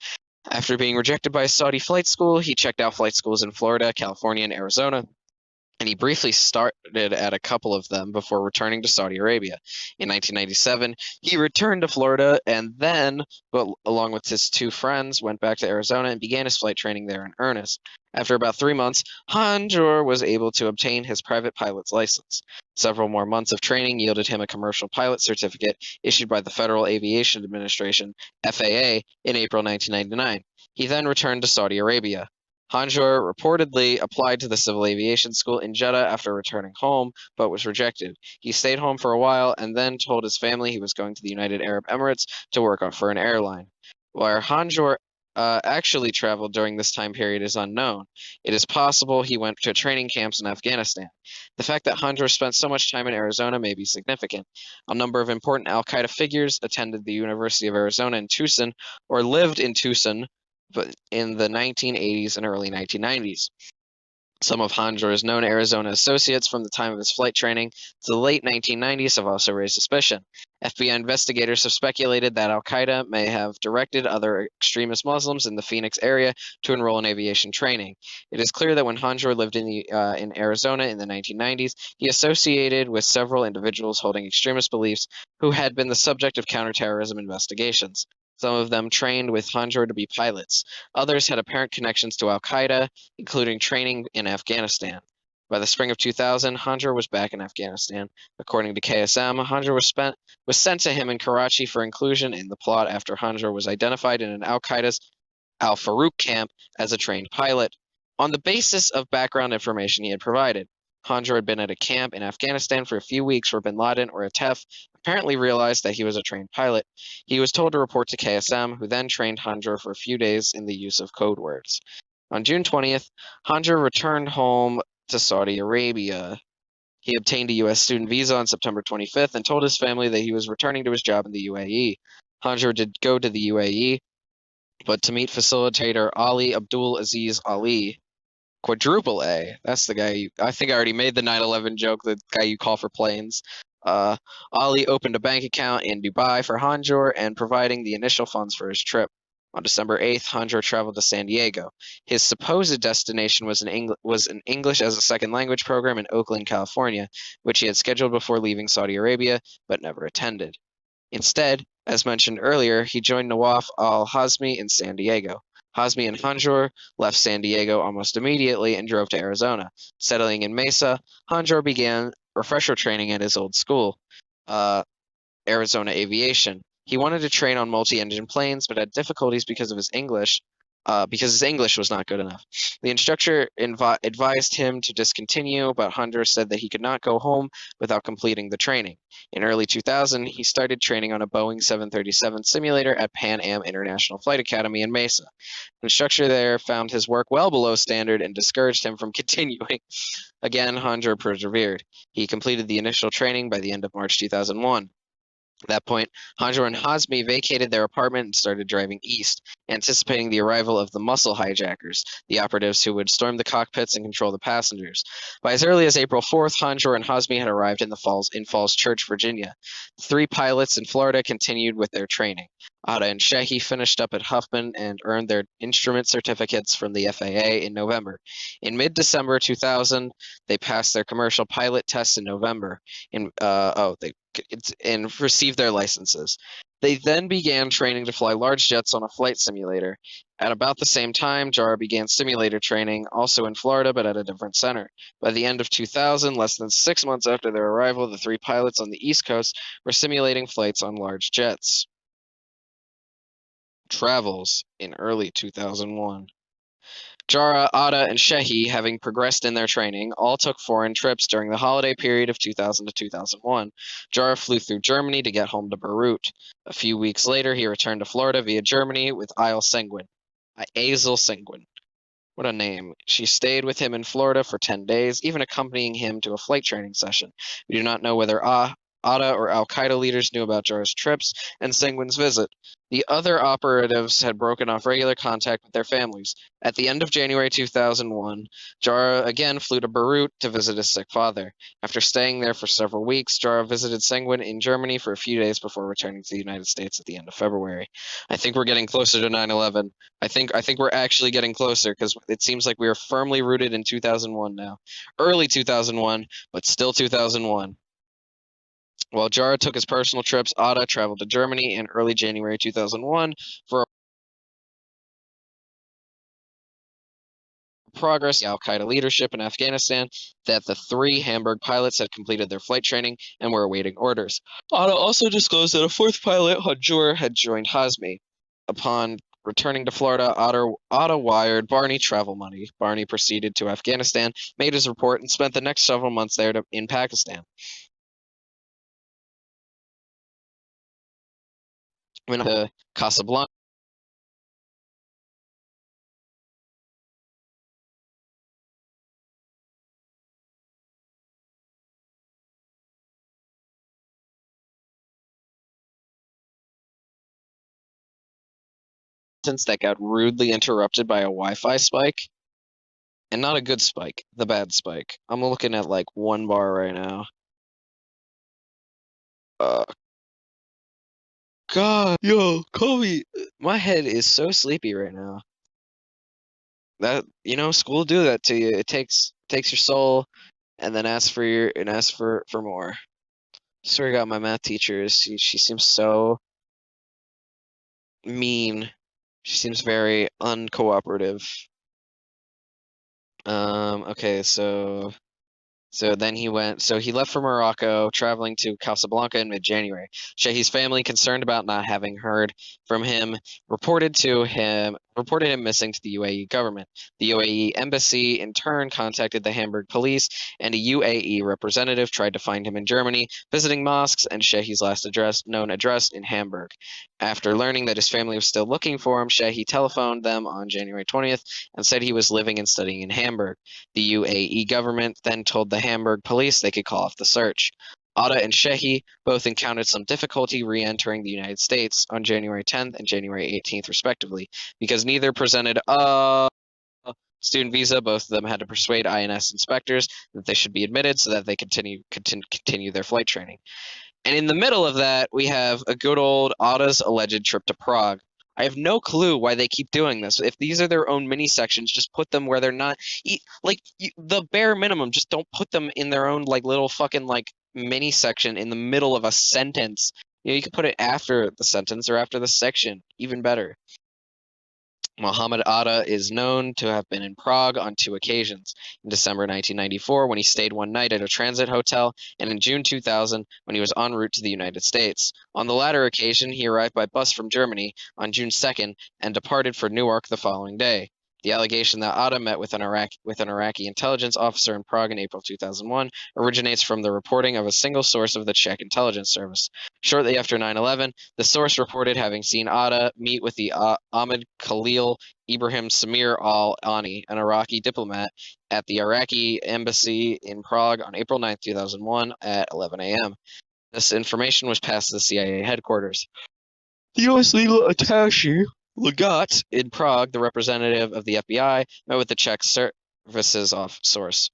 After being rejected by a Saudi flight school, he checked out flight schools in Florida, California, and Arizona, and he briefly started at a couple of them before returning to Saudi Arabia. In 1997, he returned to Florida and then, along with his 2 friends, went back to Arizona and began his flight training there in earnest. After about 3 months, Hanjour was able to obtain his private pilot's license. Several more months of training yielded him a commercial pilot certificate issued by the Federal Aviation Administration, FAA, in April 1999. He then returned to Saudi Arabia. Hanjour reportedly applied to the Civil Aviation School in Jeddah after returning home, but was rejected. He stayed home for a while and then told his family he was going to the United Arab Emirates to work for an airline. Where Hanjour actually traveled during this time period is unknown. It is possible he went to training camps in Afghanistan. The fact that Hanjour spent so much time in Arizona may be significant. A number of important al-Qaeda figures attended the University of Arizona in Tucson or lived in Tucson but in the 1980s and early 1990s. Some of Hanjour's known Arizona associates from the time of his flight training to the late 1990s have also raised suspicion. FBI investigators have speculated that al-Qaeda may have directed other extremist Muslims in the Phoenix area to enroll in aviation training. It is clear that when Hanjour lived in Arizona in the 1990s, he associated with several individuals holding extremist beliefs who had been the subject of counterterrorism investigations. Some of them trained with Hanjour to be pilots. Others had apparent connections to al-Qaeda, including training in Afghanistan. By the spring of 2000, Hanjour was back in Afghanistan. According to KSM, Hanjour was sent to him in Karachi for inclusion in the plot after Hanjour was identified in an al-Qaeda's al-Farouk camp as a trained pilot. On the basis of background information he had provided, Hanjour had been at a camp in Afghanistan for a few weeks where bin Laden or Atef apparently realized that he was a trained pilot. He was told to report to KSM, who then trained Hanjour for a few days in the use of code words. On June 20th, Hanjour returned home to Saudi Arabia. He obtained a U.S. student visa on September 25th and told his family that he was returning to his job in the UAE. Hanjour did go to the UAE, but to meet facilitator Ali Abdul Aziz Ali, Quadruple A. That's the guy. I think I already made the 9/11 joke. The guy you call for planes. Ali opened a bank account in Dubai for Hanjour and providing the initial funds for his trip. On December 8th, Hanjour traveled to San Diego. His supposed destination was an English as a second language program in Oakland, California, which he had scheduled before leaving Saudi Arabia but never attended. Instead, as mentioned earlier, he joined Nawaf al-Hazmi in San Diego. Hazmi and Hanjour left San Diego almost immediately and drove to Arizona. Settling in Mesa, Hanjour began refresher training at his old school, Arizona Aviation. He wanted to train on multi-engine planes, but had difficulties because his English was not good enough. The instructor advised him to discontinue, but Hanjour said that he could not go home without completing the training. In early 2000, he started training on a Boeing 737 simulator at Pan Am International Flight Academy in Mesa. The instructor there found his work well below standard and discouraged him from continuing. Again, Hanjour persevered. He completed the initial training by the end of March 2001. At that point, Hanjo and Hazmi vacated their apartment and started driving east, anticipating the arrival of the muscle hijackers, the operatives who would storm the cockpits and control the passengers. By as early as April 4th, Hanjo and Hazmi had arrived in Falls Church, Virginia. The three pilots in Florida continued with their training. Atta and Shehi finished up at Huffman and earned their instrument certificates from the FAA in November. In mid-December 2000, they passed their commercial pilot test in November. And received their licenses. They then began training to fly large jets on a flight simulator. At about the same time, Jara began simulator training, also in Florida, but at a different center. By the end of 2000, less than 6 months after their arrival, the three pilots on the East Coast were simulating flights on large jets. Travels in early 2001. Jara, Atta, and Shehi, having progressed in their training, all took foreign trips during the holiday period of 2000 to 2001. Jara flew through Germany to get home to Beirut. A few weeks later, he returned to Florida via Germany with Aisle Senguin. Aisle Senguin. What a name. She stayed with him in Florida for 10 days, even accompanying him to a flight training session. We do not know whether Atta or Al-Qaeda leaders knew about Jara's trips and Senguin's visit. The other operatives had broken off regular contact with their families. At the end of January 2001, Jara again flew to Beirut to visit his sick father. After staying there for several weeks, Jara visited Senguin in Germany for a few days before returning to the United States at the end of February. I think we're getting closer to 9/11. I think we're actually getting closer because it seems like we are firmly rooted in 2001 now. Early 2001, but still 2001. While Jara took his personal trips, Atta traveled to Germany in early January 2001 for progress the Al-Qaeda leadership in Afghanistan that the three Hamburg pilots had completed their flight training and were awaiting orders. Atta also disclosed that a fourth pilot, Hajur, had joined Hazmi. Upon returning to Florida, Atta wired Barney travel money. Barney proceeded to Afghanistan, made his report, and spent the next several months there in Pakistan. Went to Casablanca that got rudely interrupted by a Wi-Fi spike. And not a good spike, the bad spike. I'm looking at like 1 bar right now. God, yo, Kobe, my head is so sleepy right now. That school do that to you. It takes your soul, and then asks for more. Swear to God, my math teacher she seems so mean. She seems very uncooperative. Okay, so then he left for Morocco, traveling to Casablanca in mid-January. Shehi's family, concerned about not having heard from him, reported him missing to the UAE government. The UAE embassy, in turn, contacted the Hamburg police, and a UAE representative tried to find him in Germany, visiting mosques and Shehi's last known address in Hamburg. After learning that his family was still looking for him, Shehi telephoned them on January 20th and said he was living and studying in Hamburg. The UAE government then told the Hamburg police they could call off the search. Atta and Shehi both encountered some difficulty re-entering the United States on January 10th and January 18th, respectively, because neither presented a student visa. Both of them had to persuade INS inspectors that they should be admitted so that they continue their flight training. And in the middle of that, we have a good old Atta's alleged trip to Prague. I have no clue why they keep doing this. If these are their own mini sections, just put them where they're not. The bare minimum, just don't put them in their own little fucking mini section in the middle of a sentence. You can put it after the sentence or after the section. Even better. Mohammed Atta is known to have been in Prague on 2 occasions, in December 1994 when he stayed one night at a transit hotel, and in June 2000 when he was en route to the United States. On the latter occasion, he arrived by bus from Germany on June 2nd and departed for Newark the following day. The allegation that Atta met with an Iraqi intelligence officer in Prague in April 2001 originates from the reporting of a single source of the Czech intelligence service. Shortly after 9/11, the source reported having seen Atta meet with the Ahmed Khalil Ibrahim Samir al-Ani, an Iraqi diplomat, at the Iraqi embassy in Prague on April 9, 2001 at 11 a.m. This information was passed to the CIA headquarters. The U.S. legal attaché, Legat, in Prague, the representative of the FBI, met with the Czech services source.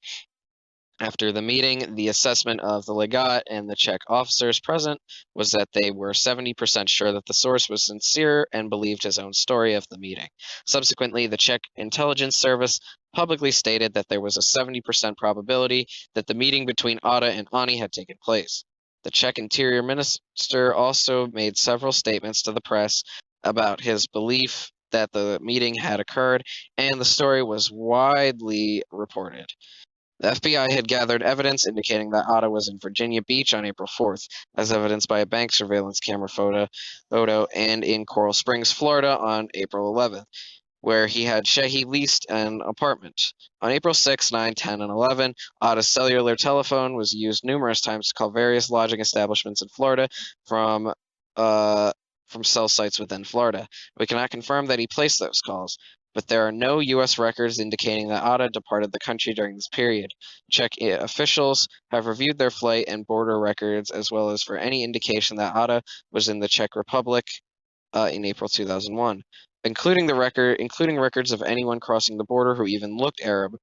After the meeting, the assessment of the legat and the Czech officers present was that they were 70% sure that the source was sincere and believed his own story of the meeting. Subsequently, the Czech intelligence service publicly stated that there was a 70% probability that the meeting between Ada and Ani had taken place. The Czech interior minister also made several statements to the press about his belief that the meeting had occurred, and the story was widely reported. The FBI had gathered evidence indicating that Ada was in Virginia Beach on April 4th, as evidenced by a bank surveillance camera photo, and in Coral Springs, Florida on April 11th, where he had Shehi leased an apartment. On April 6, 9, 10, and 11, Ada's cellular telephone was used numerous times to call various lodging establishments in Florida from cell sites within Florida. We cannot confirm that he placed those calls, but there are no U.S. records indicating that Ada departed the country during this period. Czech officials have reviewed their flight and border records, as well as for any indication that Ada was in the Czech Republic in April 2001, including records of anyone crossing the border who even looked Arab.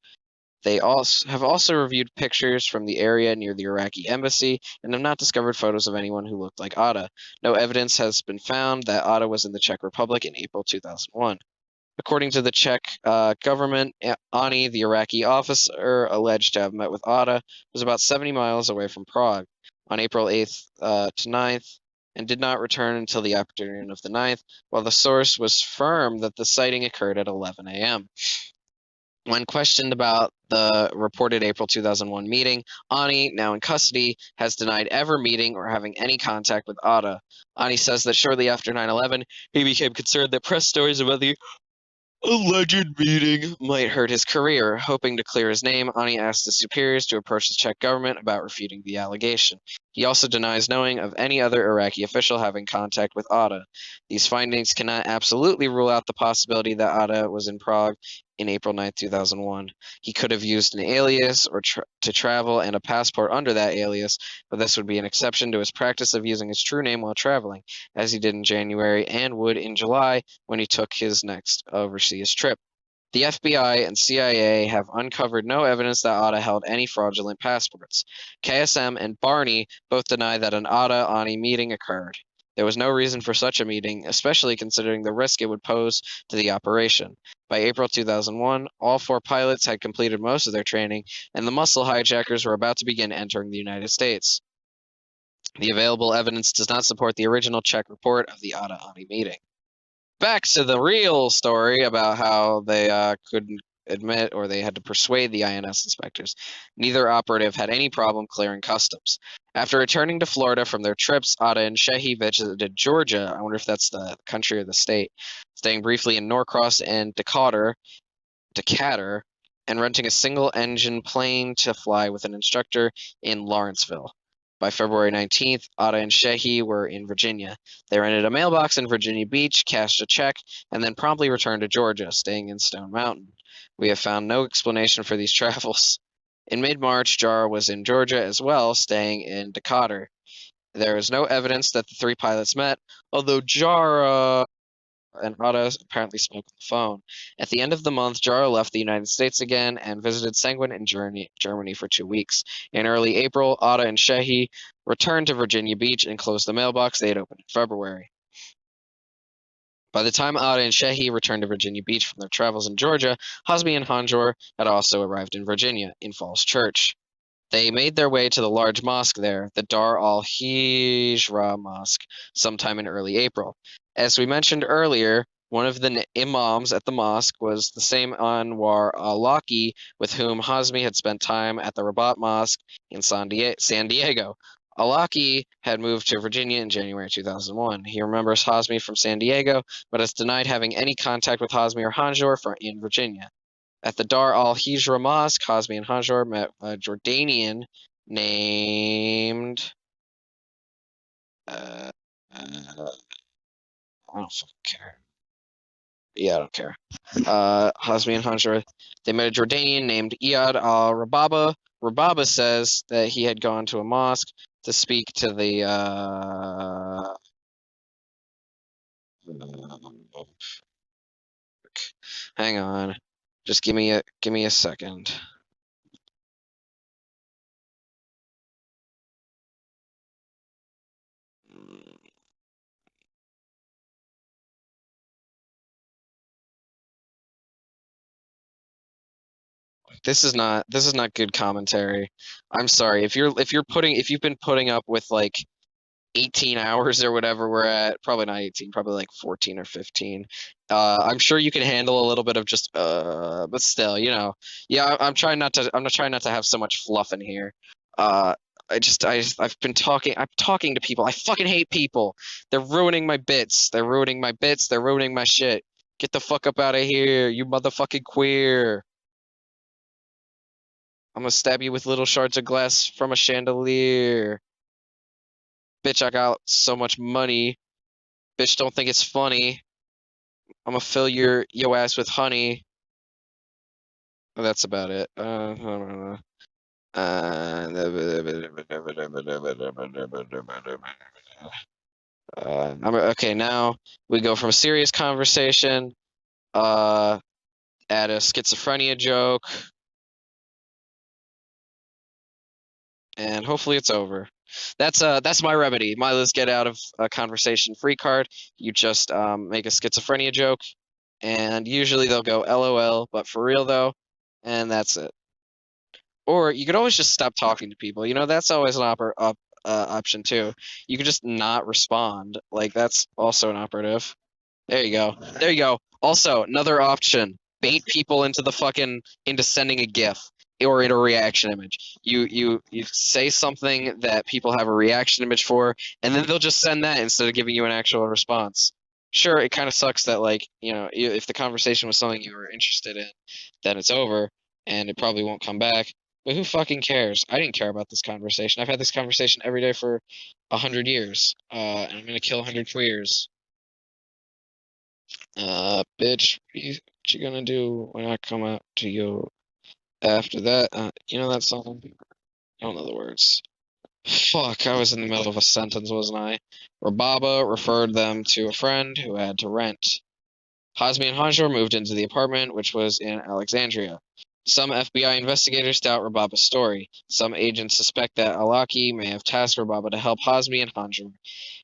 They have also reviewed pictures from the area near the Iraqi embassy and have not discovered photos of anyone who looked like Ada. No evidence has been found that Ada was in the Czech Republic in April 2001. According to the Czech government, Ani, the Iraqi officer alleged to have met with Ada, was about 70 miles away from Prague on April 8th to 9th and did not return until the afternoon of the 9th, while the source was firm that the sighting occurred at 11 a.m. When questioned about the reported April 2001 meeting, Ani, now in custody, has denied ever meeting or having any contact with Ada. Ani says that shortly after 9/11, he became concerned that press stories about the alleged meeting might hurt his career. Hoping to clear his name, Ani asked his superiors to approach the Czech government about refuting the allegation. He also denies knowing of any other Iraqi official having contact with Ada. These findings cannot absolutely rule out the possibility that Ada was in Prague in April 9, 2001. He could have used an alias or to travel and a passport under that alias, but this would be an exception to his practice of using his true name while traveling, as he did in January and would in July when he took his next overseas trip. The FBI and CIA have uncovered no evidence that Ada held any fraudulent passports. KSM and Barney both deny that an Ada-Ani meeting occurred. There was no reason for such a meeting, especially considering the risk it would pose to the operation. By April 2001, all 4 pilots had completed most of their training, and the muscle hijackers were about to begin entering the United States. The available evidence does not support the original Czech report of the Ada-Ani meeting. Back to the real story about how they couldn't admit or they had to persuade the INS inspectors. Neither operative had any problem clearing customs. After returning to Florida from their trips, Ada and Shehi visited Georgia. I wonder if that's the country or the state. Staying briefly in Norcross and Decatur, and renting a single-engine plane to fly with an instructor in Lawrenceville. By February 19th, Ada and Shehi were in Virginia. They rented a mailbox in Virginia Beach, cashed a check, and then promptly returned to Georgia, staying in Stone Mountain. We have found no explanation for these travels. In mid-March, Jara was in Georgia as well, staying in Decatur. There is no evidence that the 3 pilots met, although Jara and Ada apparently spoke on the phone. At the end of the month, Jara left the United States again and visited Seguin in Germany for 2 weeks. In early April, Ada and Shehi returned to Virginia Beach and closed the mailbox they had opened in February. By the time Ada and Shehi returned to Virginia Beach from their travels in Georgia, Hazmi and Hanjor had also arrived in Virginia, in Falls Church. They made their way to the large mosque there, the Dar al-Hijra Mosque, sometime in early April. As we mentioned earlier, one of the imams at the mosque was the same Anwar al-Awlaki with whom Hazmi had spent time at the Rabat Mosque in San Diego. Awlaki had moved to Virginia in January 2001. He remembers Hazmi from San Diego, but has denied having any contact with Hazmi or Hanjor in Virginia. At the Dar al-Hijra Mosque, Hazmi and Hanjor met a Jordanian named I don't fucking care. Yeah, I don't care. Hazmi and Hanjor, they met a Jordanian named Iyad al-Rababa. Rababa says that he had gone to a mosque to speak to the hang on. Just give me a second. This is not good commentary. I'm sorry. If you've been putting up with like 18 hours or whatever we're at, probably not 18, probably like 14 or 15. I'm sure you can handle a little bit of just but still, yeah, I'm not trying not to have so much fluff in here. I'm talking to people. I fucking hate people. They're ruining my bits. They're ruining my bits. They're ruining my shit. Get the fuck up out of here, you motherfucking queer. I'm gonna stab you with little shards of glass from a chandelier. Bitch, I got so much money. Bitch, don't think it's funny. I'm gonna fill your ass with honey. That's about it. Okay. Now we go from a serious conversation, at a schizophrenia joke, and hopefully it's over. That's my remedy. My let's get out of a conversation free card. You just make a schizophrenia joke, and usually they'll go LOL, but for real though, and that's it. Or you could always just stop talking to people. That's always an option too. You could just not respond. Like that's also an operative. There you go. There you go. Also, another option. Bait people into sending a GIF or in a reaction image. You say something that people have a reaction image for, and then they'll just send that instead of giving you an actual response. Sure, it kind of sucks that if the conversation was something you were interested in, then it's over and it probably won't come back. But who fucking cares? I didn't care about this conversation. I've had this conversation every day for 100 years, and I'm gonna kill 100 queers. Bitch, what you gonna do when I come out to you after that? You know that song? I don't know the words. Fuck, I was in the middle of a sentence, wasn't I? Rababa referred them to a friend who had to rent. Hazmi and Hanjor moved into the apartment, which was in Alexandria. Some FBI investigators doubt Rababa's story. Some agents suspect that Alaki may have tasked Rababa to help Hazmi and Hanjor.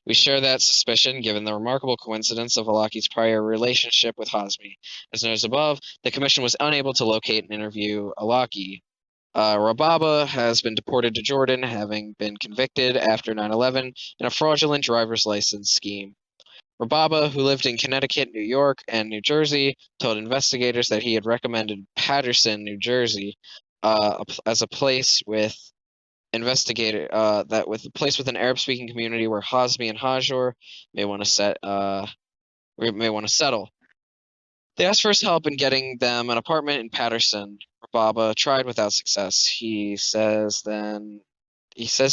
We share that suspicion given the remarkable coincidence of Alaki's prior relationship with Hazmi. As noted above, the commission was unable to locate and interview Alaki. Rababa has been deported to Jordan, having been convicted after 9/11 in a fraudulent driver's license scheme. Rababa, who lived in Connecticut, New York, and New Jersey, told investigators that he had recommended Paterson, New Jersey, as a place with a place with an Arab-speaking community where Hazmi and Hajor may want to settle. They asked for his help in getting them an apartment in Paterson. Rababa tried without success. He says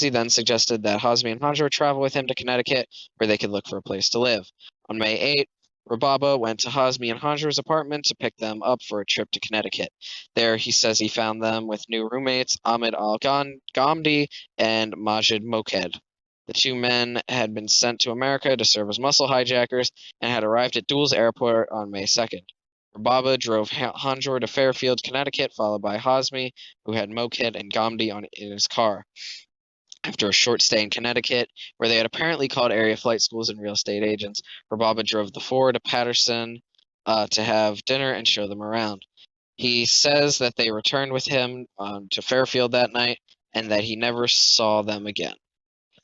he then suggested that Hazmi and Hajor travel with him to Connecticut, where they could look for a place to live. On May 8, Rababa went to Hazmi and Hajor's apartment to pick them up for a trip to Connecticut. There, he says he found them with new roommates Ahmed Al-Ghamdi and Majid Moked. The two men had been sent to America to serve as muscle hijackers and had arrived at Dulles Airport on May 2nd. Rababa drove Hanjor to Fairfield, Connecticut, followed by Hazmi, who had Moked and Ghamdi in his car. After a short stay in Connecticut, where they had apparently called area flight schools and real estate agents, Rababa drove the four to Paterson to have dinner and show them around. He says that they returned with him to Fairfield that night and that he never saw them again.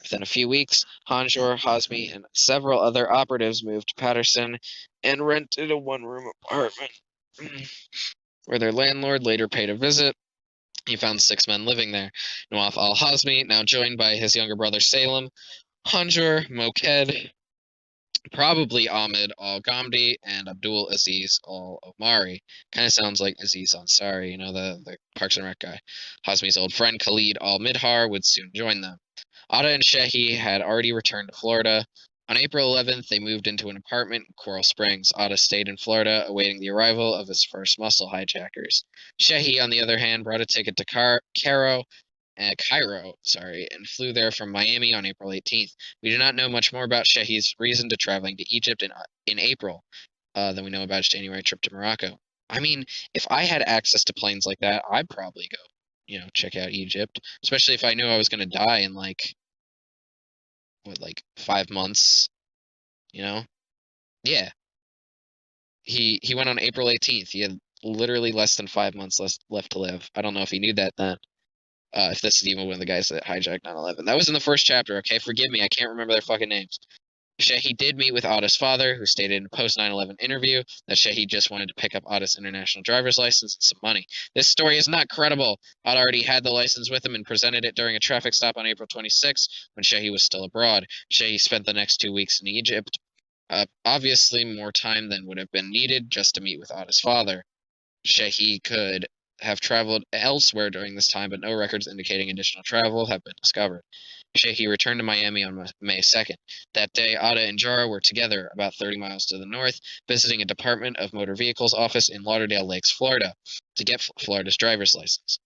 Within a few weeks, Hanjor, Hazmi, and several other operatives moved to Paterson and rented a one-room apartment, where their landlord later paid a visit. He found 6 men living there. Nawaf al-Hazmi, now joined by his younger brother Salem, Hanjur, Moked, probably Ahmed al-Ghamdi, and Abdul Aziz al-Omari. Kind of sounds like Aziz Ansari, the Parks and Rec guy. Hazmi's old friend Khalid al-Midhar would soon join them. Ada and Shehi had already returned to Florida. On April 11th, they moved into an apartment in Coral Springs. Ada stayed in Florida, awaiting the arrival of his first muscle hijackers. Shehi, on the other hand, brought a ticket to Cairo Cairo, and flew there from Miami on April 18th. We do not know much more about Shehi's reason to traveling to Egypt in April than we know about his January trip to Morocco. I mean, if I had access to planes like that, I'd probably go, check out Egypt, especially if I knew I was going to die in like 5 months, you know? Yeah. He went on April 18th. He had literally less than 5 months left to live. I don't know if he knew that then. If this is even one of the guys that hijacked 9/11. That was in the first chapter, okay? Forgive me, I can't remember their fucking names. Shehi did meet with Atta's father, who stated in a post 9/11 interview that Shehi just wanted to pick up Atta's international driver's license and some money. This story is not credible. Atta already had the license with him and presented it during a traffic stop on April 26th when Shehi was still abroad. Shehi spent the next 2 weeks in Egypt. Obviously, more time than would have been needed just to meet with Atta's father. Shehi could have traveled elsewhere during this time, but no records indicating additional travel have been discovered. Shehi returned to Miami on May 2nd. That day, Atta and Jara were together about 30 miles to the north, visiting a Department of Motor Vehicles office in Lauderdale Lakes, Florida, to get Florida's driver's license.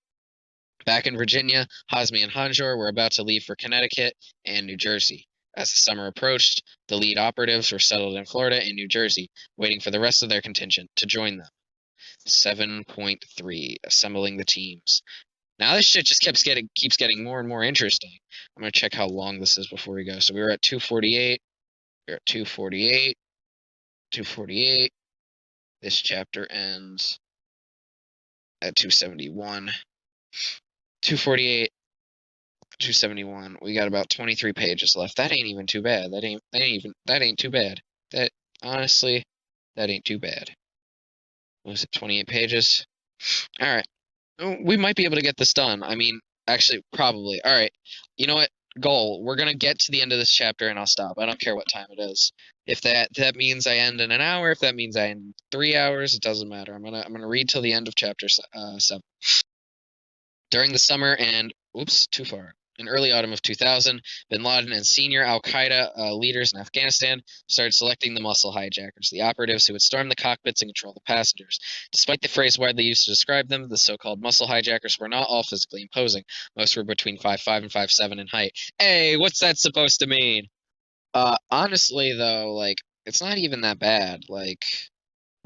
Back in Virginia, Hazmi and Hanjor were about to leave for Connecticut and New Jersey. As the summer approached, the lead operatives were settled in Florida and New Jersey, waiting for the rest of their contingent to join them. 7.3, assembling the teams. Now this shit just keeps getting more and more interesting. I'm gonna check how long this is before we go. So we were at 248. We're at 248. 248. This chapter ends at 271. 248. 271. We got about 23 pages left. That ain't even too bad. That ain't too bad. That honestly, that ain't too bad. What was it, 28 pages? All right. We might be able to get this done. I mean, actually, probably. All right. You know what? Goal. We're gonna get to the end of this chapter and I'll stop. I don't care what time it is. If that means I end in an hour, if that means I end in 3 hours, it doesn't matter. I'm gonna read till the end of chapter 7. During the summer and too far. In early autumn of 2000, bin Laden and senior al-Qaeda leaders in Afghanistan started selecting the muscle hijackers, the operatives who would storm the cockpits and control the passengers. Despite the phrase widely used to describe them, the so-called muscle hijackers were not all physically imposing. Most were between 5'5" and 5'7" in height. Hey, what's that supposed to mean? Honestly, though, it's not even that bad. What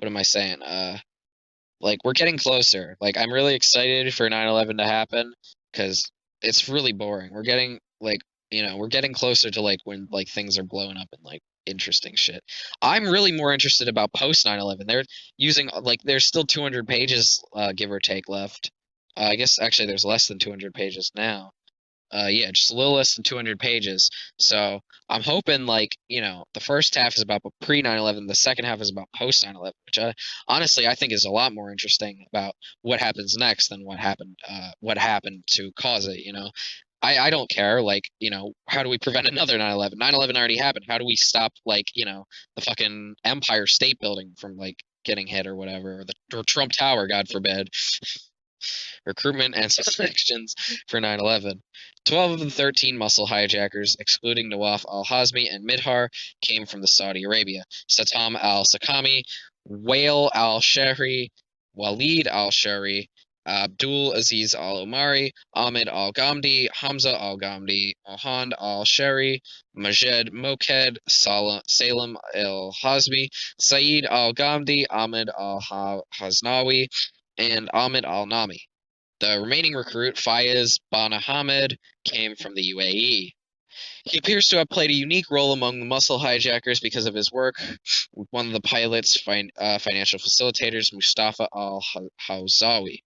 am I saying? We're getting closer. I'm really excited for 9/11 to happen because it's really boring. We're getting we're getting closer to when things are blowing up and interesting shit. I'm really more interested about post 9/11. They're using there's still 200 pages give or take left. I guess actually there's less than 200 pages now. Yeah, just a little less than 200 pages. So I'm hoping the first half is about pre 9/11, the second half is about post 9/11, which honestly I think is a lot more interesting about what happens next than what happened to cause it. I don't care. How do we prevent another 9/11? 9/11 already happened. How do we stop the fucking Empire State Building from getting hit or whatever, or Trump Tower, God forbid. Recruitment and selections for 9/11. 12 of the 13 muscle hijackers, excluding Nawaf al-Hazmi and Midhar, came from Saudi Arabia. Satam al-Sakami, Wael al-Shahri, Walid al-Shahri, Abdul Aziz al-Omari, Ahmed al-Ghamdi, Hamza al-Ghamdi, Mohand al-Shahri, Majed Moked, Salem al-Hazmi, Saeed al-Ghamdi, Ahmed al-Haznawi, and Ahmed al-Nami. The remaining recruit, Fayez Banahamed, came from the UAE. He appears to have played a unique role among the muscle hijackers because of his work with one of the pilot's financial facilitators, Mustafa al-Hawzawi.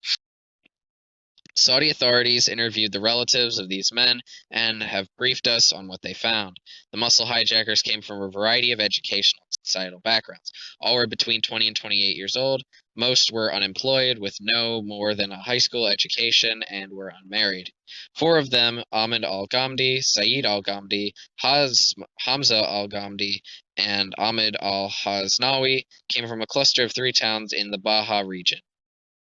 Saudi authorities interviewed the relatives of these men and have briefed us on what they found. The muscle hijackers came from a variety of educational and societal backgrounds. All were between 20 and 28 years old. Most were unemployed with no more than a high school education and were unmarried. 4 of them, Ahmed al-Ghamdi, Saeed al-Ghamdi, Hamza al-Ghamdi, and Ahmed al-Haznawi, came from a cluster of 3 towns in the Baha region.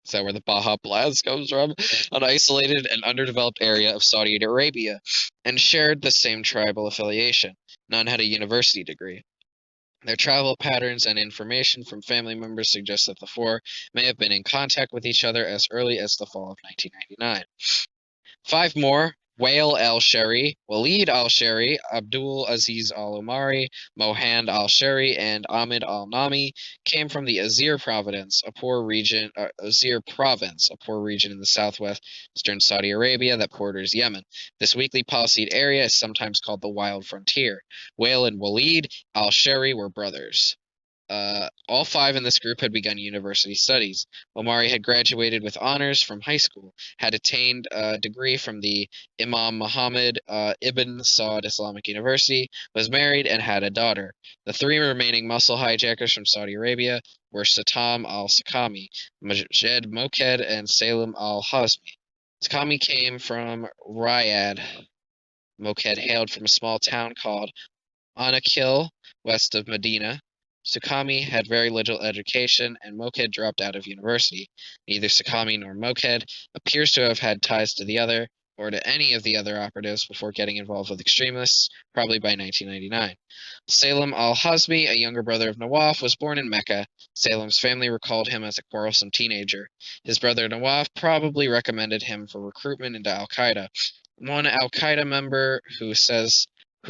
Is that where the Baja Blast comes from? An isolated and underdeveloped area of Saudi Arabia, and shared the same tribal affiliation. None had a university degree. Their travel patterns and information from family members suggest that the 4 may have been in contact with each other as early as the fall of 1999. 5 more: Wael al-Shari, Walid al-Shari, Abdul Aziz al-Omari, Mohand al-Shari, and Ahmed al-Nami came from the Azir province, a poor region in the southwestern Saudi Arabia that borders Yemen. This weakly policyed area is sometimes called the Wild Frontier. Wael and Walid al-Shari were brothers. All 5 in this group had begun university studies. Omari had graduated with honors from high school, had attained a degree from the Imam Muhammad Ibn Saud Islamic University, was married, and had a daughter. The 3 remaining muscle hijackers from Saudi Arabia were Satam al-Sakami, Majed Moked, and Salim al-Hazmi. Sakami came from Riyadh. Moked hailed from a small town called Anakil, west of Medina. Sakami had very little education, and Moked dropped out of university. Neither Sakami nor Moked appears to have had ties to the other, or to any of the other operatives before getting involved with extremists, probably by 1999. Salim al-Hazmi, a younger brother of Nawaf, was born in Mecca. Salim's family recalled him as a quarrelsome teenager. His brother Nawaf probably recommended him for recruitment into al-Qaeda. One al-Qaeda member who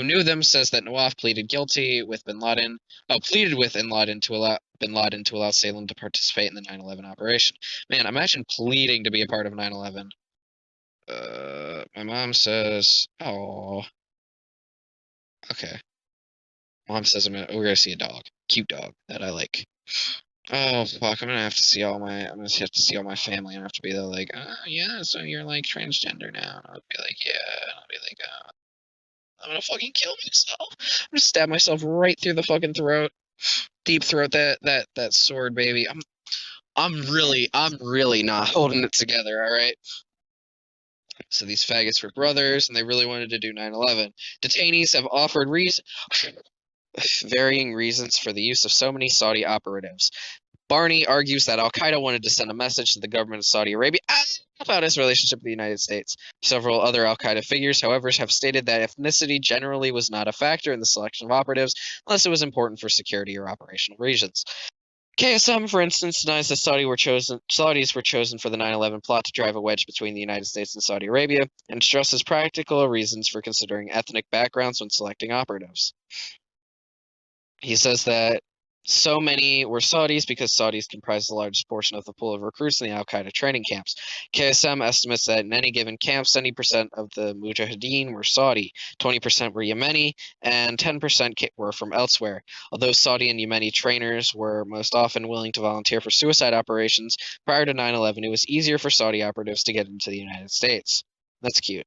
knew them says that Nawaf pleaded with bin Laden to allow Salem to participate in the 9/11 operation. Man, imagine pleading to be a part of 9/11. My mom says, "Oh, okay." Mom says we're gonna see a dog, cute dog that I like. Oh fuck! I'm gonna have to see all my family, and I have to be there like, yeah, so you're like transgender now, and I'll be like, yeah, and I'll be like, I'm gonna fucking kill myself. I'm gonna stab myself right through the fucking throat, deep throat that sword, baby. I'm really not holding it together. All right. So these faggots were brothers, and they really wanted to do 9/11. Detainees have offered varying reasons for the use of so many Saudi operatives. Barney argues that al-Qaeda wanted to send a message to the government of Saudi Arabia about its relationship with the United States. Several other al-Qaeda figures, however, have stated that ethnicity generally was not a factor in the selection of operatives unless it was important for security or operational reasons. KSM, for instance, denies that Saudis were chosen for the 9/11 plot to drive a wedge between the United States and Saudi Arabia, and stresses practical reasons for considering ethnic backgrounds when selecting operatives. He says that so many were Saudis because Saudis comprise the largest portion of the pool of recruits in the al-Qaeda training camps. KSM estimates that in any given camp, 70% of the Mujahideen were Saudi, 20% were Yemeni, and 10% were from elsewhere. Although Saudi and Yemeni trainers were most often willing to volunteer for suicide operations, prior to 9/11 it was easier for Saudi operatives to get into the United States. That's cute.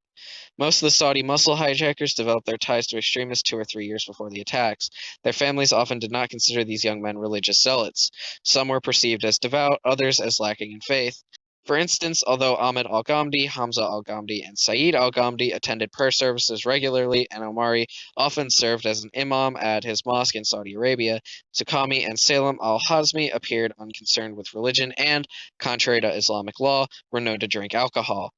Most of the Saudi muscle hijackers developed their ties to extremists 2 or 3 years before the attacks. Their families often did not consider these young men religious zealots. Some were perceived as devout, others as lacking in faith. For instance, although Ahmed al-Ghamdi, Hamza al-Ghamdi, and Saeed al-Ghamdi attended prayer services regularly, and Omari often served as an imam at his mosque in Saudi Arabia, Sakami and Salim al-Hazmi appeared unconcerned with religion and, contrary to Islamic law, were known to drink alcohol.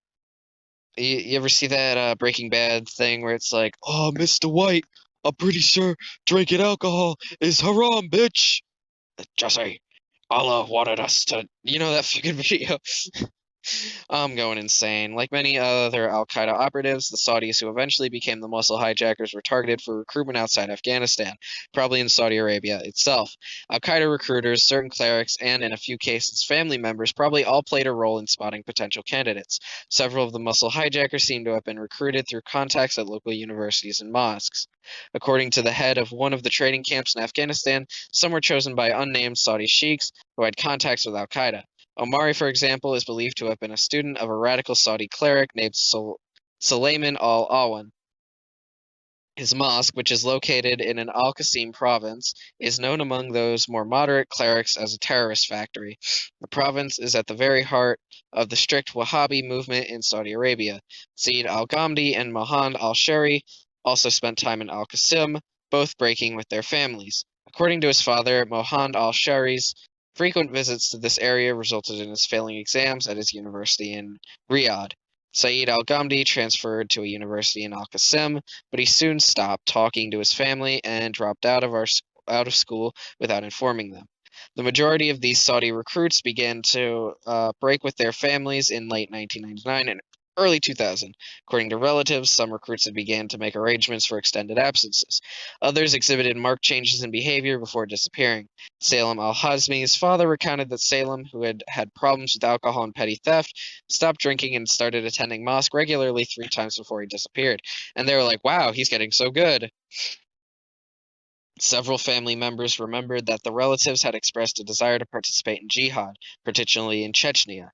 You ever see that Breaking Bad thing where it's like, "Oh, Mr. White, I'm pretty sure drinking alcohol is haram, bitch." Jesse, Allah wanted us to, that fucking video. I'm going insane. Like many other al-Qaeda operatives, the Saudis who eventually became the muscle hijackers were targeted for recruitment outside Afghanistan, probably in Saudi Arabia itself. Al-Qaeda recruiters, certain clerics, and in a few cases family members probably all played a role in spotting potential candidates. Several of the muscle hijackers seem to have been recruited through contacts at local universities and mosques. According to the head of one of the training camps in Afghanistan, some were chosen by unnamed Saudi sheikhs who had contacts with al-Qaeda. Omari, for example, is believed to have been a student of a radical Saudi cleric named Sulayman al-Awan. His mosque, which is located in an Al-Qasim province, is known among those more moderate clerics as a terrorist factory. The province is at the very heart of the strict Wahhabi movement in Saudi Arabia. Saeed al-Ghamdi and Mohand al-Shari also spent time in Al-Qasim, both breaking with their families. According to his father, Mohand al-Shari's frequent visits to this area resulted in his failing exams at his university in Riyadh. Saeed al-Ghamdi transferred to a university in Al-Qasim, but he soon stopped talking to his family and dropped out of school without informing them. The majority of these Saudi recruits began to break with their families in late 1999 and early 2000. According to relatives, some recruits had began to make arrangements for extended absences. Others exhibited marked changes in behavior before disappearing. Salem al-Hazmi's father recounted that Salem, who had had problems with alcohol and petty theft, stopped drinking and started attending mosque regularly 3 times before he disappeared. And they were like, wow, he's getting so good. Several family members remembered that the relatives had expressed a desire to participate in jihad, particularly in Chechnya.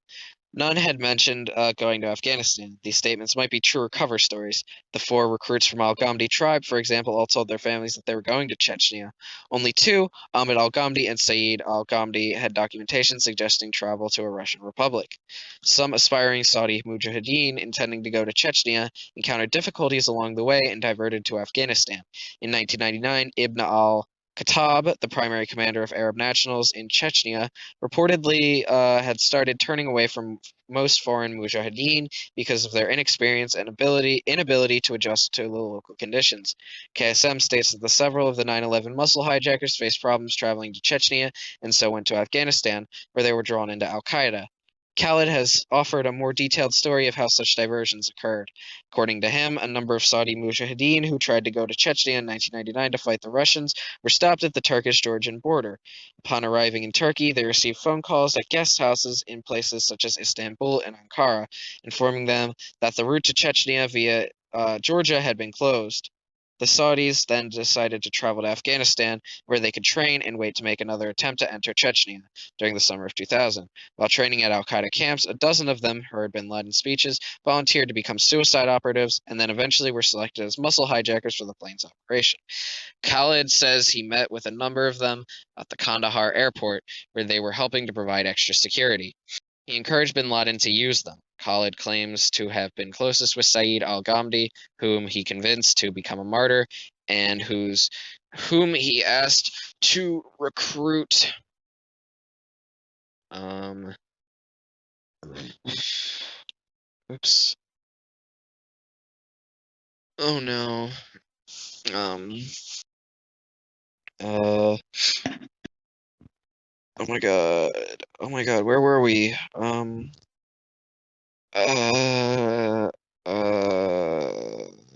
None had mentioned going to Afghanistan. These statements might be true or cover stories. The 4 recruits from Al-Ghamdi tribe, for example, all told their families that they were going to Chechnya. Only 2, Ahmed Al-Ghamdi and Saeed Al-Ghamdi, had documentation suggesting travel to a Russian republic. Some aspiring Saudi mujahideen intending to go to Chechnya encountered difficulties along the way and diverted to Afghanistan. In 1999, Ibn al-Khattab, the primary commander of Arab nationals in Chechnya, reportedly had started turning away from most foreign mujahideen because of their inexperience and inability to adjust to the local conditions. KSM states that several of the 9/11 Muscle hijackers faced problems traveling to Chechnya and so went to Afghanistan, where they were drawn into Al-Qaeda. Khalid has offered a more detailed story of how such diversions occurred. According to him, a number of Saudi mujahideen who tried to go to Chechnya in 1999 to fight the Russians were stopped at the Turkish-Georgian border. Upon arriving in Turkey, they received phone calls at guest houses in places such as Istanbul and Ankara, informing them that the route to Chechnya via Georgia had been closed. The Saudis then decided to travel to Afghanistan, where they could train and wait to make another attempt to enter Chechnya during the summer of 2000. While training at al-Qaeda camps, a dozen of them heard bin Laden speeches, volunteered to become suicide operatives, and then eventually were selected as muscle hijackers for the plane's operation. Khalid says he met with a number of them at the Kandahar airport, where they were helping to provide extra security. He encouraged bin Laden to use them. Khalid claims to have been closest with Saeed al-Ghamdi, whom he convinced to become a martyr, and whom he asked to recruit. Oops. Oh no. Oh my god. Oh my god, where were we? Uh,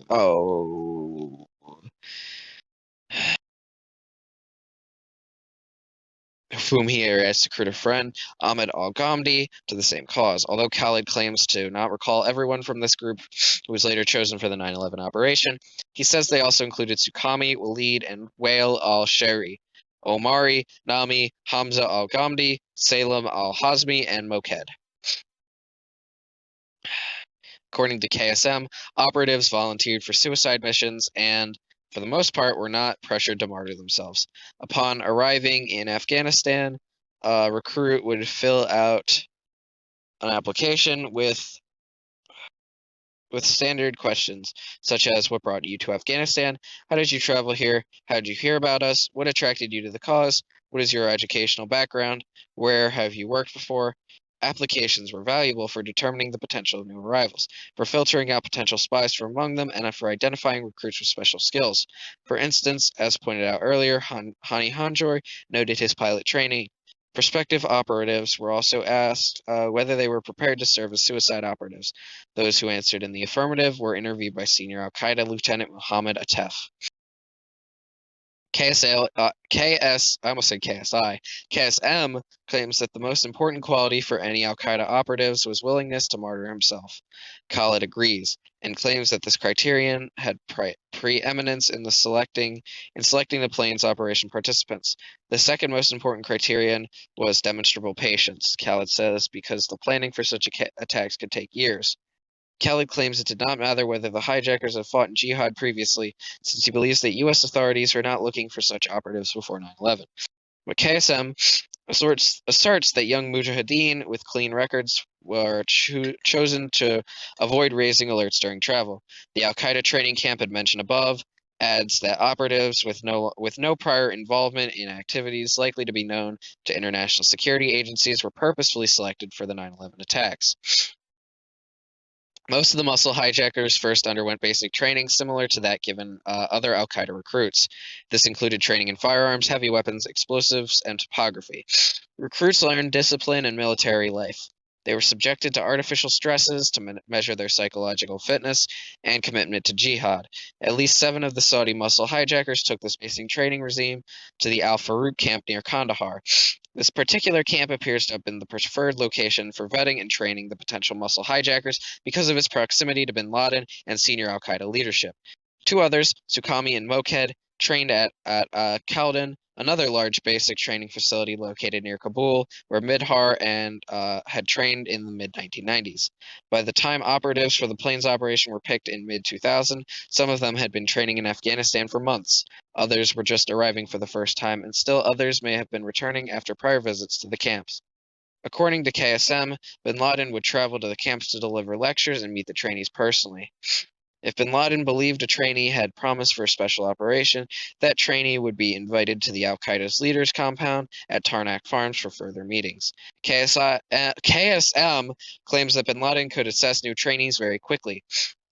oh. Whom he arrests to recruit a friend, Ahmed al-Ghamdi, to the same cause. Although Khalid claims to not recall everyone from this group who was later chosen for the 9/11 operation, he says they also included Sukhami, Walid, and Wael al-Shari, Omari, Nami, Hamza al-Ghamdi, Salem al-Hazmi, and Moked. According to KSM, operatives volunteered for suicide missions and, for the most part, were not pressured to martyr themselves. Upon arriving in Afghanistan, a recruit would fill out an application with standard questions such as what brought you to Afghanistan, how did you travel here, how did you hear about us, what attracted you to the cause, what is your educational background, where have you worked before. Applications were valuable for determining the potential of new arrivals, for filtering out potential spies from among them, and for identifying recruits with special skills. For instance, as pointed out earlier, Hani Hanjoy noted his pilot training. Prospective operatives were also asked whether they were prepared to serve as suicide operatives. Those who answered in the affirmative were interviewed by senior al-Qaeda Lieutenant Mohammed Atef. KSM claims that the most important quality for any al-Qaeda operatives was willingness to martyr himself. Khalid agrees, and claims that this criterion had preeminence in selecting the plane's operation participants. The second most important criterion was demonstrable patience, Khalid says, because the planning for such attacks could take years. Khalid claims it did not matter whether the hijackers had fought in jihad previously, since he believes that U.S. authorities were not looking for such operatives before 9/11. But KSM asserts that young mujahideen with clean records were chosen to avoid raising alerts during travel. The al-Qaeda training camp had mentioned above adds that operatives with no prior involvement in activities likely to be known to international security agencies were purposefully selected for the 9/11 attacks. Most of the muscle hijackers first underwent basic training similar to that given other al-Qaeda recruits. This included training in firearms, heavy weapons, explosives, and topography. Recruits learned discipline and military life. They were subjected to artificial stresses to measure their psychological fitness and commitment to jihad. At least 7 of the Saudi muscle hijackers took this basic training regime to the Al Farouk camp near Kandahar. This particular camp appears to have been the preferred location for vetting and training the potential muscle hijackers because of its proximity to bin Laden and senior al-Qaeda leadership. 2 others, Sukhami and Mokhed, trained at Khaldun, another large basic training facility located near Kabul, where Midhar and had trained in the mid-1990s. By the time operatives for the planes operation were picked in mid-2000, some of them had been training in Afghanistan for months. Others were just arriving for the first time, and still others may have been returning after prior visits to the camps. According to KSM, bin Laden would travel to the camps to deliver lectures and meet the trainees personally. If bin Laden believed a trainee had promised for a special operation, that trainee would be invited to the al-Qaeda's leaders' compound at Tarnak Farms for further meetings. KSM claims that bin Laden could assess new trainees very quickly,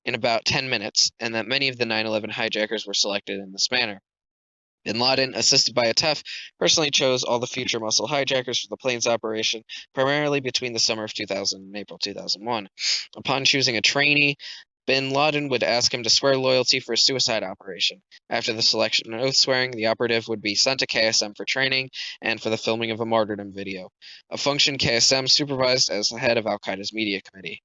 in about 10 minutes, and that many of the 9/11 hijackers were selected in this manner. Bin Laden, assisted by Atef, personally chose all the future muscle hijackers for the planes operation, primarily between the summer of 2000 and April 2001. Upon choosing a trainee, bin Laden would ask him to swear loyalty for a suicide operation. After the selection and oath swearing, the operative would be sent to KSM for training and for the filming of a martyrdom video, a function KSM supervised as the head of al-Qaeda's media committee.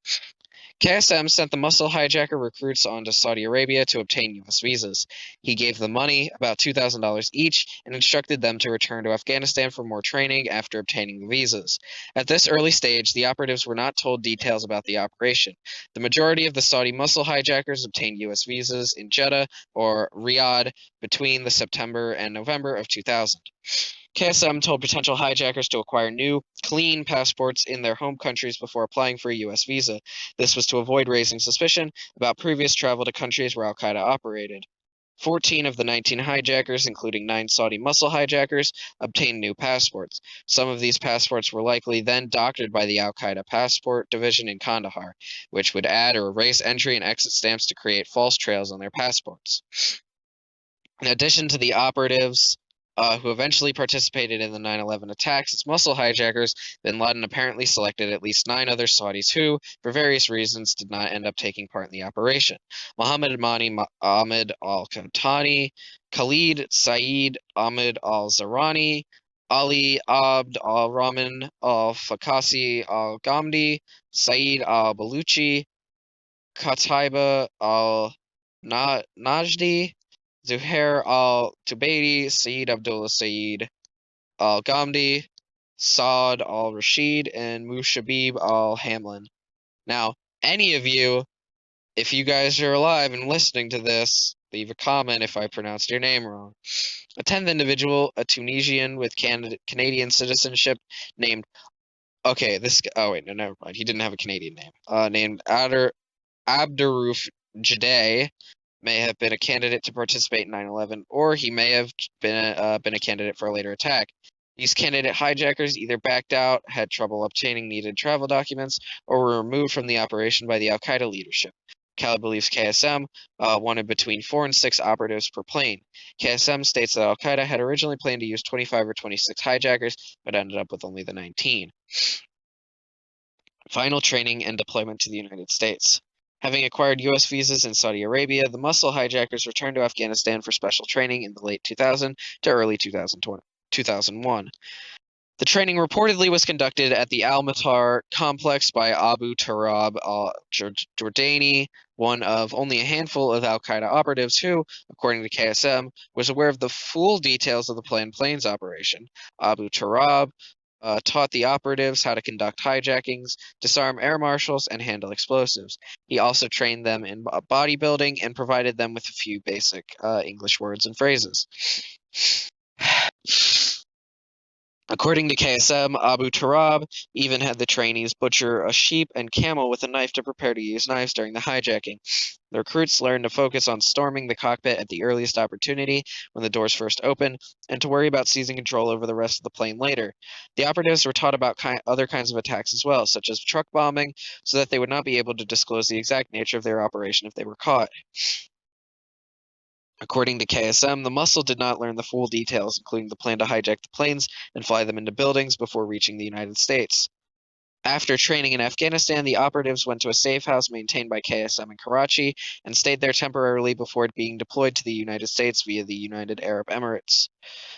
KSM sent the muscle hijacker recruits on to Saudi Arabia to obtain U.S. visas. He gave them money, about $2,000 each, and instructed them to return to Afghanistan for more training after obtaining the visas. At this early stage, the operatives were not told details about the operation. The majority of the Saudi muscle hijackers obtained U.S. visas in Jeddah or Riyadh between the September and November of 2000. KSM told potential hijackers to acquire new, clean passports in their home countries before applying for a U.S. visa. This was to avoid raising suspicion about previous travel to countries where al-Qaeda operated. 14 of the 19 hijackers, including 9 Saudi muscle hijackers, obtained new passports. Some of these passports were likely then doctored by the al-Qaeda passport division in Kandahar, which would add or erase entry and exit stamps to create false trails on their passports. In addition to the operatives who eventually participated in the 9/11 attacks as muscle hijackers, bin Laden apparently selected at least 9 other Saudis who, for various reasons, did not end up taking part in the operation. Mohammed Mani Ahmed al-Qahtani, Khalid Saeed Ahmed al-Zarani, Ali Abd al-Rahman al-Fakasi al-Ghamdi, Saeed al-Baluchi, Qataiba al-Najdi, Zuhair al-Tubaidi, Saeed Abdullah Saeed al-Ghamdi, Saad al-Rashid, and Mushabib al-Hamlin. Now, any of you, if you guys are alive and listening to this, leave a comment if I pronounced your name wrong. A 10th individual, a Tunisian with Canadian citizenship named... Okay, oh wait, no, never mind. He didn't have a Canadian name. Named Abdurruf Jadeh, may have been a candidate to participate in 9/11, or he may have been a candidate for a later attack. These candidate hijackers either backed out, had trouble obtaining needed travel documents, or were removed from the operation by the al-Qaeda leadership. Khalid believes KSM wanted between 4 and 6 operatives per plane. KSM states that al-Qaeda had originally planned to use 25 or 26 hijackers, but ended up with only the 19. Final training and deployment to the United States. Having acquired U.S. visas in Saudi Arabia, the muscle hijackers returned to Afghanistan for special training in the late 2000 to early 2001. The training reportedly was conducted at the Al-Matar complex by Abu Turab al-Jordani, one of only a handful of al-Qaeda operatives who, according to KSM, was aware of the full details of the planned planes operation. Abu Turab taught the operatives how to conduct hijackings, disarm air marshals, and handle explosives. He also trained them in bodybuilding and provided them with a few basic English words and phrases. According to KSM, Abu Turab even had the trainees butcher a sheep and camel with a knife to prepare to use knives during the hijacking. The recruits learned to focus on storming the cockpit at the earliest opportunity when the doors first open, and to worry about seizing control over the rest of the plane later. The operatives were taught about other kinds of attacks as well, such as truck bombing, so that they would not be able to disclose the exact nature of their operation if they were caught. According to KSM, the muscle did not learn the full details, including the plan to hijack the planes and fly them into buildings before reaching the United States. After training in Afghanistan, the operatives went to a safe house maintained by KSM in Karachi and stayed there temporarily before being deployed to the United States via the United Arab Emirates.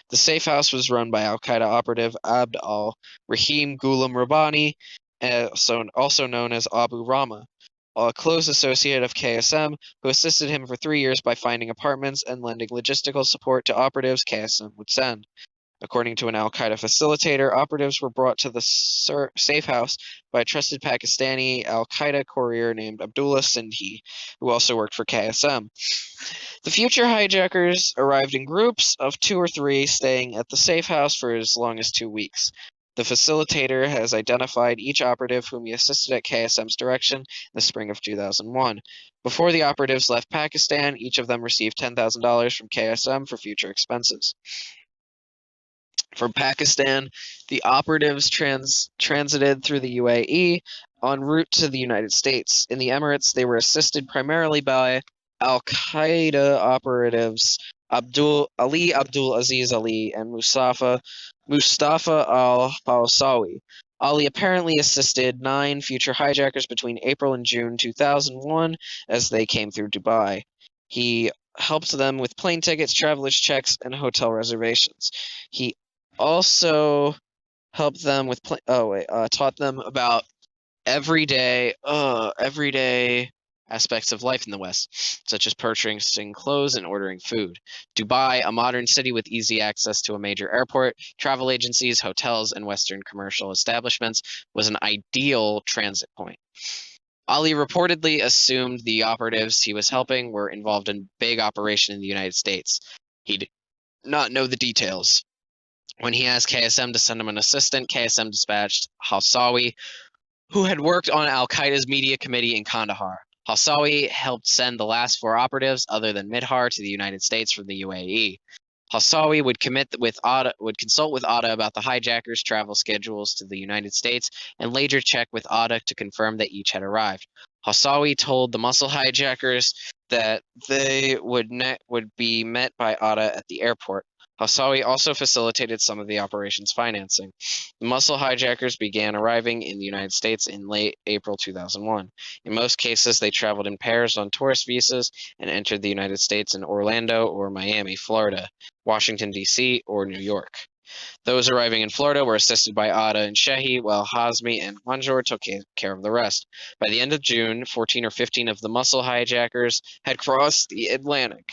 The safe house was run by al-Qaeda operative Abd al-Rahim Ghulam Rabbani, also known as Abu Rama, a close associate of KSM, who assisted him for 3 years by finding apartments and lending logistical support to operatives KSM would send. According to an al-Qaeda facilitator, operatives were brought to the safe house by a trusted Pakistani al-Qaeda courier named Abdullah Sindhi, who also worked for KSM. The future hijackers arrived in groups of 2 or 3, staying at the safe house for as long as 2 weeks. The facilitator has identified each operative whom he assisted at KSM's direction in the spring of 2001. Before the operatives left Pakistan, each of them received $10,000 from KSM for future expenses. From Pakistan, the operatives transited through the UAE en route to the United States. In the Emirates, they were assisted primarily by al-Qaeda operatives Ali Abdul Aziz Ali and Mustafa al-Fawsawi. Ali apparently assisted 9 future hijackers between April and June 2001 as they came through Dubai. He helped them with plane tickets, travelers' checks, and hotel reservations. He also helped them with taught them about everyday aspects of life in the West, such as purchasing clothes and ordering food. Dubai, a modern city with easy access to a major airport, travel agencies, hotels, and Western commercial establishments, was an ideal transit point. Ali reportedly assumed the operatives he was helping were involved in a big operation in the United States. He did not know the details. When he asked KSM to send him an assistant, KSM dispatched Hawsawi, who had worked on al-Qaeda's media committee in Kandahar. Hawsawi helped send the last 4 operatives, other than Midhar, to the United States from the UAE. Hawsawi would consult with Atta about the hijackers' travel schedules to the United States and later check with Atta to confirm that each had arrived. Hawsawi told the muscle hijackers that they would be met by Atta at the airport. Hawsawi also facilitated some of the operation's financing. The muscle hijackers began arriving in the United States in late April 2001. In most cases, they traveled in pairs on tourist visas and entered the United States in Orlando or Miami, Florida, Washington, D.C., or New York. Those arriving in Florida were assisted by Atta and Shehi, while Hazmi and Hanjor took care of the rest. By the end of June, 14 or 15 of the muscle hijackers had crossed the Atlantic.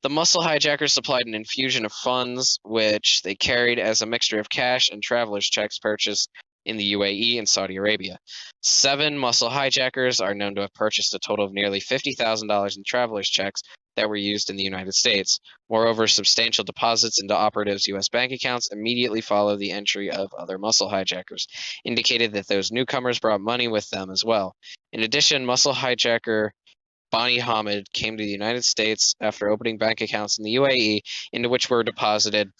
The muscle hijackers supplied an infusion of funds, which they carried as a mixture of cash and travelers' checks purchased in the UAE and Saudi Arabia. 7 muscle hijackers are known to have purchased a total of nearly $50,000 in travelers' checks that were used in the United States. Moreover, substantial deposits into operatives' U.S. bank accounts immediately followed the entry of other muscle hijackers, indicated that those newcomers brought money with them as well. In addition, muscle hijacker Bani Hamid came to the United States after opening bank accounts in the UAE, into which were deposited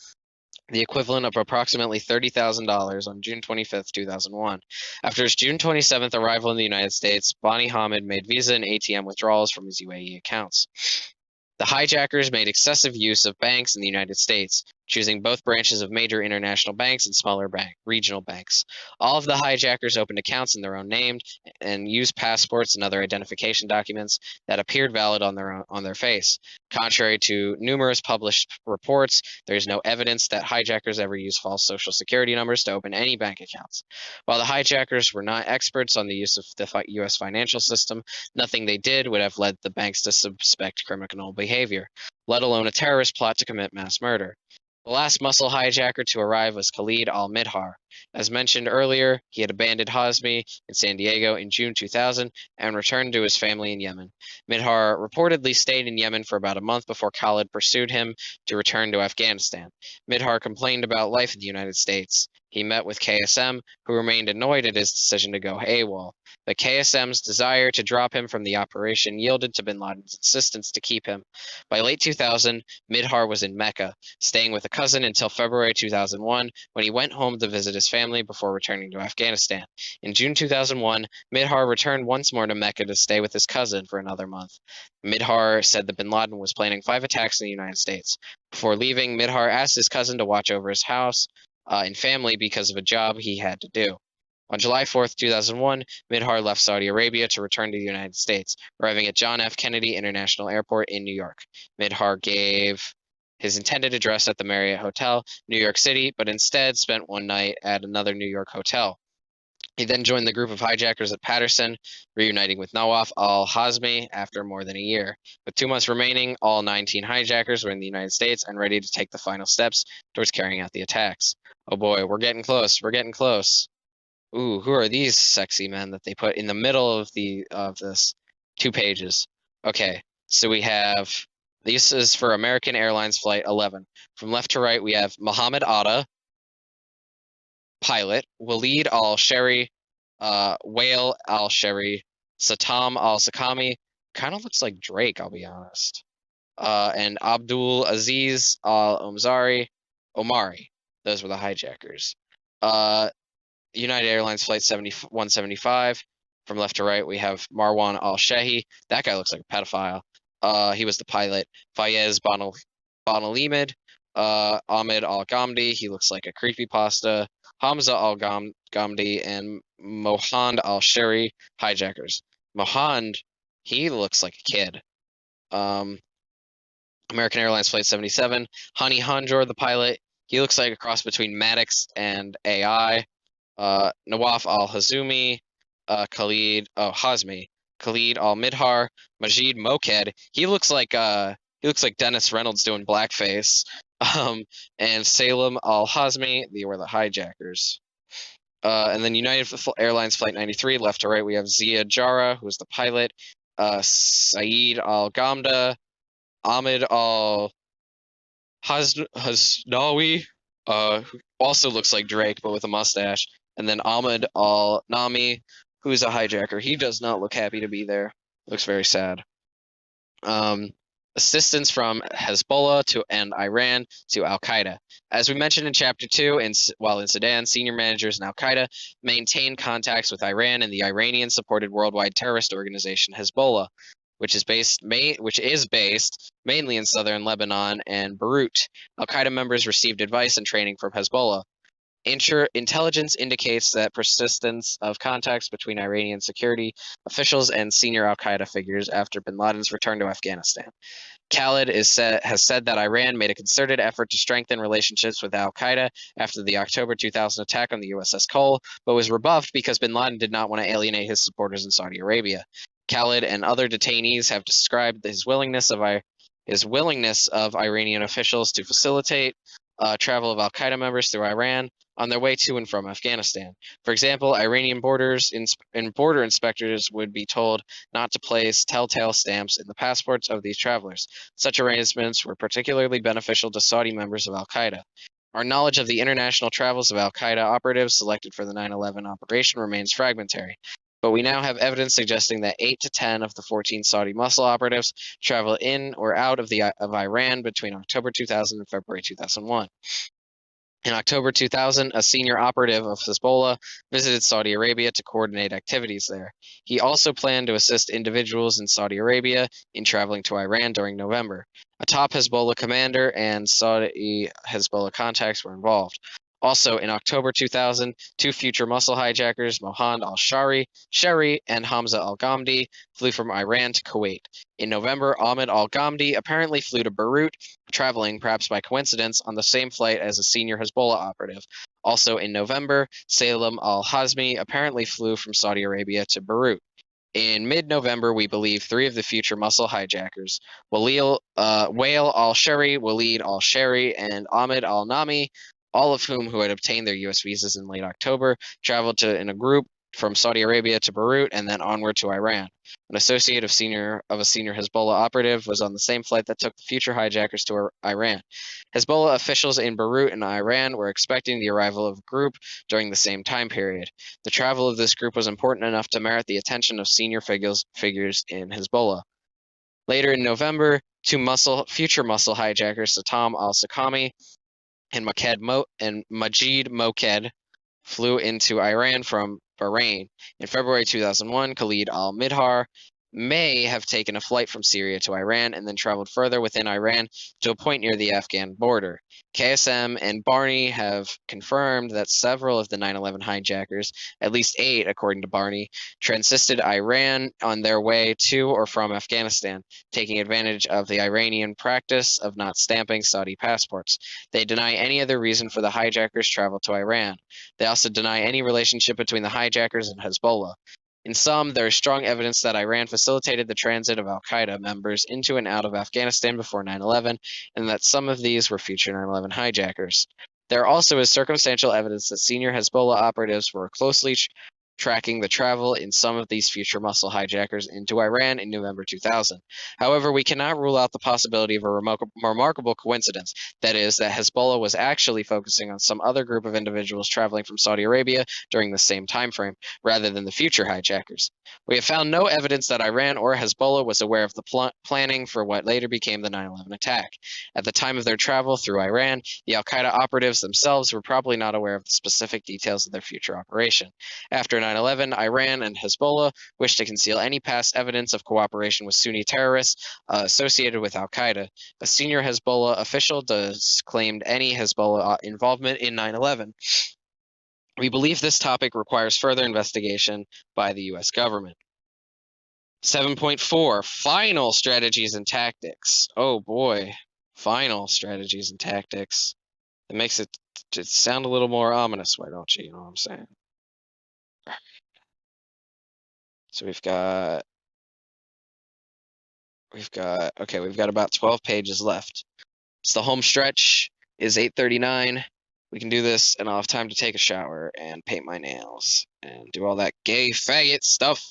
the equivalent of approximately $30,000 on June 25, 2001. After his June 27th arrival in the United States, Bani Hamid made Visa and ATM withdrawals from his UAE accounts. The hijackers made excessive use of banks in the United States, choosing both branches of major international banks and smaller regional banks. All of the hijackers opened accounts in their own name and used passports and other identification documents that appeared valid on their face. Contrary to numerous published reports, there is no evidence that hijackers ever used false social security numbers to open any bank accounts. While the hijackers were not experts on the use of the U.S. financial system, nothing they did would have led the banks to suspect criminal behavior, let alone a terrorist plot to commit mass murder. The last muscle hijacker to arrive was Khalid al-Midhar. As mentioned earlier, he had abandoned Hazmi in San Diego in June 2000 and returned to his family in Yemen. Midhar reportedly stayed in Yemen for about a month before Khalid pursued him to return to Afghanistan. Midhar complained about life in the United States. He met with KSM, who remained annoyed at his decision to go AWOL. But KSM's desire to drop him from the operation yielded to bin Laden's insistence to keep him. By late 2000, Midhar was in Mecca, staying with a cousin until February 2001, when he went home to visit his family before returning to Afghanistan. In June 2001, Midhar returned once more to Mecca to stay with his cousin for another month. Midhar said that bin Laden was planning 5 attacks in the United States. Before leaving, Midhar asked his cousin to watch over his house and family because of a job he had to do. On July 4th, 2001, Midhar left Saudi Arabia to return to the United States, arriving at John F. Kennedy International Airport in New York. Midhar gave his intended address at the Marriott Hotel, New York City, but instead spent one night at another New York hotel. He then joined the group of hijackers at Patterson, reuniting with Nawaf al-Hazmi after more than a year. With 2 months remaining, all 19 hijackers were in the United States and ready to take the final steps towards carrying out the attacks. Oh boy, we're getting close. We're getting close. Ooh, who are these sexy men that they put in the middle of this 2 pages? Okay, so we have this is for American Airlines Flight 11. From left to right, we have Muhammad Atta, pilot, Walid al-Sheri, Whale al-Sheri, Satam al-Sakami, kind of looks like Drake, I'll be honest. And Abdul Aziz al-Omari. Those were the hijackers. United Airlines Flight 175. From left to right, we have Marwan al-Shehi. That guy looks like a pedophile. He was the pilot. Fayez Bonalimid, Ahmed al-Ghamdi. He looks like a creepypasta. Hamza al-Ghamdi and Mohand al-Sheri, hijackers. Mohand, he looks like a kid. American Airlines Flight 77. Hani Hanjour, the pilot. He looks like a cross between Maddox and AI. Nawaf al-Hazmi, Hazmi, Khalid al-Midhar, Majid Moked. He looks like Dennis Reynolds doing blackface. And Salem al-Hazmi, they were the hijackers. And then United Airlines Flight 93, left to right, we have Zia Jara, who was the pilot. Saeed al-Ghamda, Ahmed al-Hasnawi, who also looks like Drake, but with a mustache. And then Ahmed al-Nami, who's a hijacker. He does not look happy to be there. Looks very sad. Assistance from Hezbollah and Iran to Al-Qaeda. As we mentioned in Chapter 2, while in Sudan, senior managers in Al-Qaeda maintained contacts with Iran and the Iranian-supported worldwide terrorist organization Hezbollah, which is based mainly in southern Lebanon and Beirut. Al-Qaeda members received advice and training from Hezbollah. Intelligence indicates that persistence of contacts between Iranian security officials and senior Al-Qaeda figures after bin Laden's return to Afghanistan. Khalid has said that Iran made a concerted effort to strengthen relationships with Al-Qaeda after the October 2000 attack on the USS Cole, but was rebuffed because bin Laden did not want to alienate his supporters in Saudi Arabia. Khalid and other detainees have described his willingness of Iranian officials to facilitate travel of Al-Qaeda members through Iran on their way to and from Afghanistan. For example, Iranian border inspectors would be told not to place telltale stamps in the passports of these travelers. Such arrangements were particularly beneficial to Saudi members of Al-Qaeda. Our knowledge of the international travels of Al-Qaeda operatives selected for the 9/11 operation remains fragmentary, but we now have evidence suggesting that 8 to 10 of the 14 Saudi muscle operatives traveled in or out of Iran between October 2000 and February 2001. In October 2000, a senior operative of Hezbollah visited Saudi Arabia to coordinate activities there. He also planned to assist individuals in Saudi Arabia in traveling to Iran during November. A top Hezbollah commander and Saudi Hezbollah contacts were involved. Also, in October 2000, 2 future muscle hijackers, Mohand al-Sheri and Hamza al-Ghamdi, flew from Iran to Kuwait. In November, Ahmed al-Ghamdi apparently flew to Beirut, traveling, perhaps by coincidence, on the same flight as a senior Hezbollah operative. Also in November, Salem al-Hazmi apparently flew from Saudi Arabia to Beirut. In mid-November, we believe 3 of the future muscle hijackers, Whale al-Sheri, Walid al-Sheri, and Ahmed al-Nami, all of whom had obtained their U.S. visas in late October, traveled in a group from Saudi Arabia to Beirut and then onward to Iran. An associate of a senior Hezbollah operative was on the same flight that took the future hijackers to Iran. Hezbollah officials in Beirut and Iran were expecting the arrival of a group during the same time period. The travel of this group was important enough to merit the attention of senior figures in Hezbollah. Later in November, 2 future muscle hijackers, Satam al-Sakami and Majid Moked, flew into Iran from Bahrain. In February 2001, Khalid al-Midhar may have taken a flight from Syria to Iran and then traveled further within Iran to a point near the Afghan border. KSM and Barney have confirmed that several of the 9/11 hijackers, at least 8 according to Barney, transisted Iran on their way to or from Afghanistan, taking advantage of the Iranian practice of not stamping Saudi passports. They deny any other reason for the hijackers' travel to Iran. They also deny any relationship between the hijackers and Hezbollah. In sum, there is strong evidence that Iran facilitated the transit of al-Qaeda members into and out of Afghanistan before 9/11, and that some of these were future 9/11 hijackers. There also is circumstantial evidence that senior Hezbollah operatives were closely tracking the travel in some of these future muscle hijackers into Iran in November 2000. However, we cannot rule out the possibility of a remarkable coincidence, that is, that Hezbollah was actually focusing on some other group of individuals traveling from Saudi Arabia during the same time frame, rather than the future hijackers. We have found no evidence that Iran or Hezbollah was aware of the planning for what later became the 9/11 attack. At the time of their travel through Iran, the al-Qaeda operatives themselves were probably not aware of the specific details of their future operation. After 9/11, Iran and Hezbollah wished to conceal any past evidence of cooperation with Sunni terrorists associated with al-Qaeda. A senior Hezbollah official disclaimed any Hezbollah involvement in 9/11. We believe this topic requires further investigation by the U.S. government. 7.4 Final strategies and tactics. Oh boy, final strategies and tactics. It makes it just sound a little more ominous, why don't you? You know what I'm saying? So we've got about 12 pages left. So the home stretch is 8:39. We can do this, and I'll have time to take a shower and paint my nails and do all that gay faggot stuff.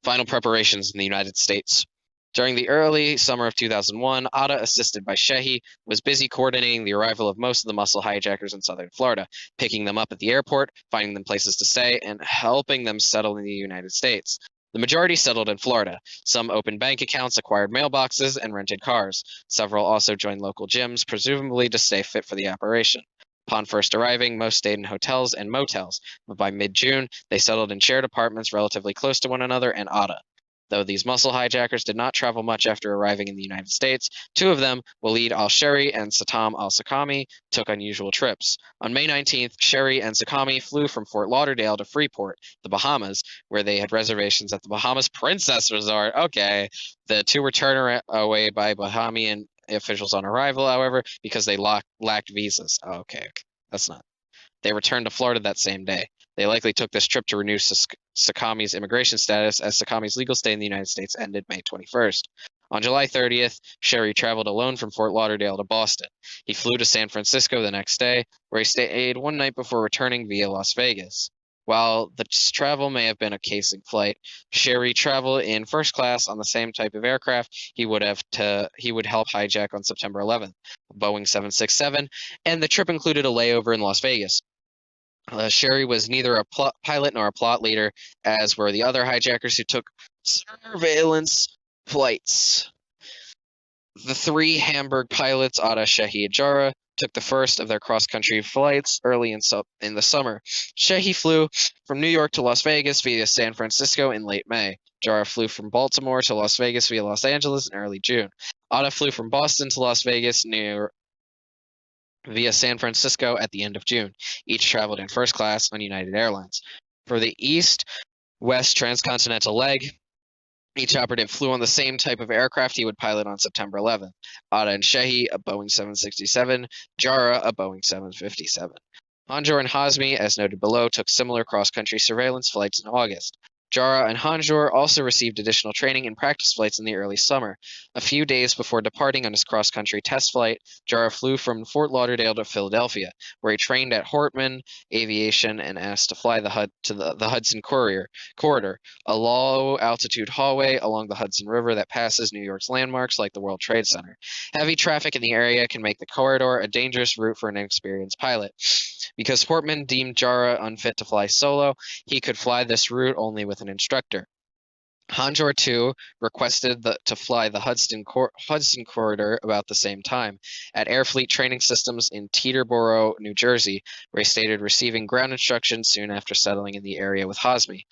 Final preparations in the United States. During the early summer of 2001, Atta, assisted by Shehi, was busy coordinating the arrival of most of the muscle hijackers in southern Florida, picking them up at the airport, finding them places to stay, and helping them settle in the United States. The majority settled in Florida. Some opened bank accounts, acquired mailboxes, and rented cars. Several also joined local gyms, presumably to stay fit for the operation. Upon first arriving, most stayed in hotels and motels, but by mid-June, they settled in shared apartments relatively close to one another and Atta. Though these muscle hijackers did not travel much after arriving in the United States, 2 of them, Walid al-Sheri and Satam al-Sakami, took unusual trips. On May 19th, Sheri and Sakami flew from Fort Lauderdale to Freeport, the Bahamas, where they had reservations at the Bahamas Princess Resort. Okay. The 2 were turned away by Bahamian officials on arrival, however, because they lacked visas. Oh, okay. That's not. They returned to Florida that same day. They likely took this trip to renew Sakami's immigration status, as Sakami's legal stay in the United States ended May 21st. On July 30th, Sheri traveled alone from Fort Lauderdale to Boston. He flew to San Francisco the next day, where he stayed one night before returning via Las Vegas. While the travel may have been a casing flight, Sheri traveled in first class on the same type of aircraft he would help hijack on September 11th, a Boeing 767, and the trip included a layover in Las Vegas. Sheri was neither a pilot nor a plot leader, as were the other hijackers who took surveillance flights. The 3 Hamburg pilots, Atta, Shehi, and Jara, took the first of their cross-country flights early in the summer. Shehi flew from New York to Las Vegas via San Francisco in late May. Jara flew from Baltimore to Las Vegas via Los Angeles in early June. Atta flew from Boston to Las Vegas via San Francisco at the end of June. Each traveled in first class on United Airlines. For the east-west transcontinental leg, each operative flew on the same type of aircraft he would pilot on September 11th. Atta and Shehi, a Boeing 767, Jara, a Boeing 757. Hanjour and Hazmi, as noted below, took similar cross-country surveillance flights in August. Jara and Hanjour also received additional training and practice flights in the early summer. A few days before departing on his cross-country test flight, Jara flew from Fort Lauderdale to Philadelphia, where he trained at Hortman Aviation and asked to fly the Hudson Corridor, a low-altitude hallway along the Hudson River that passes New York's landmarks like the World Trade Center. Heavy traffic in the area can make the corridor a dangerous route for an inexperienced pilot. Because Hortman deemed Jara unfit to fly solo, he could fly this route only with an instructor. Hanjour, too, requested to fly the Hudson Corridor about the same time at Airfleet Training Systems in Teterboro, New Jersey, where he stated receiving ground instructions soon after settling in the area with Hazmi.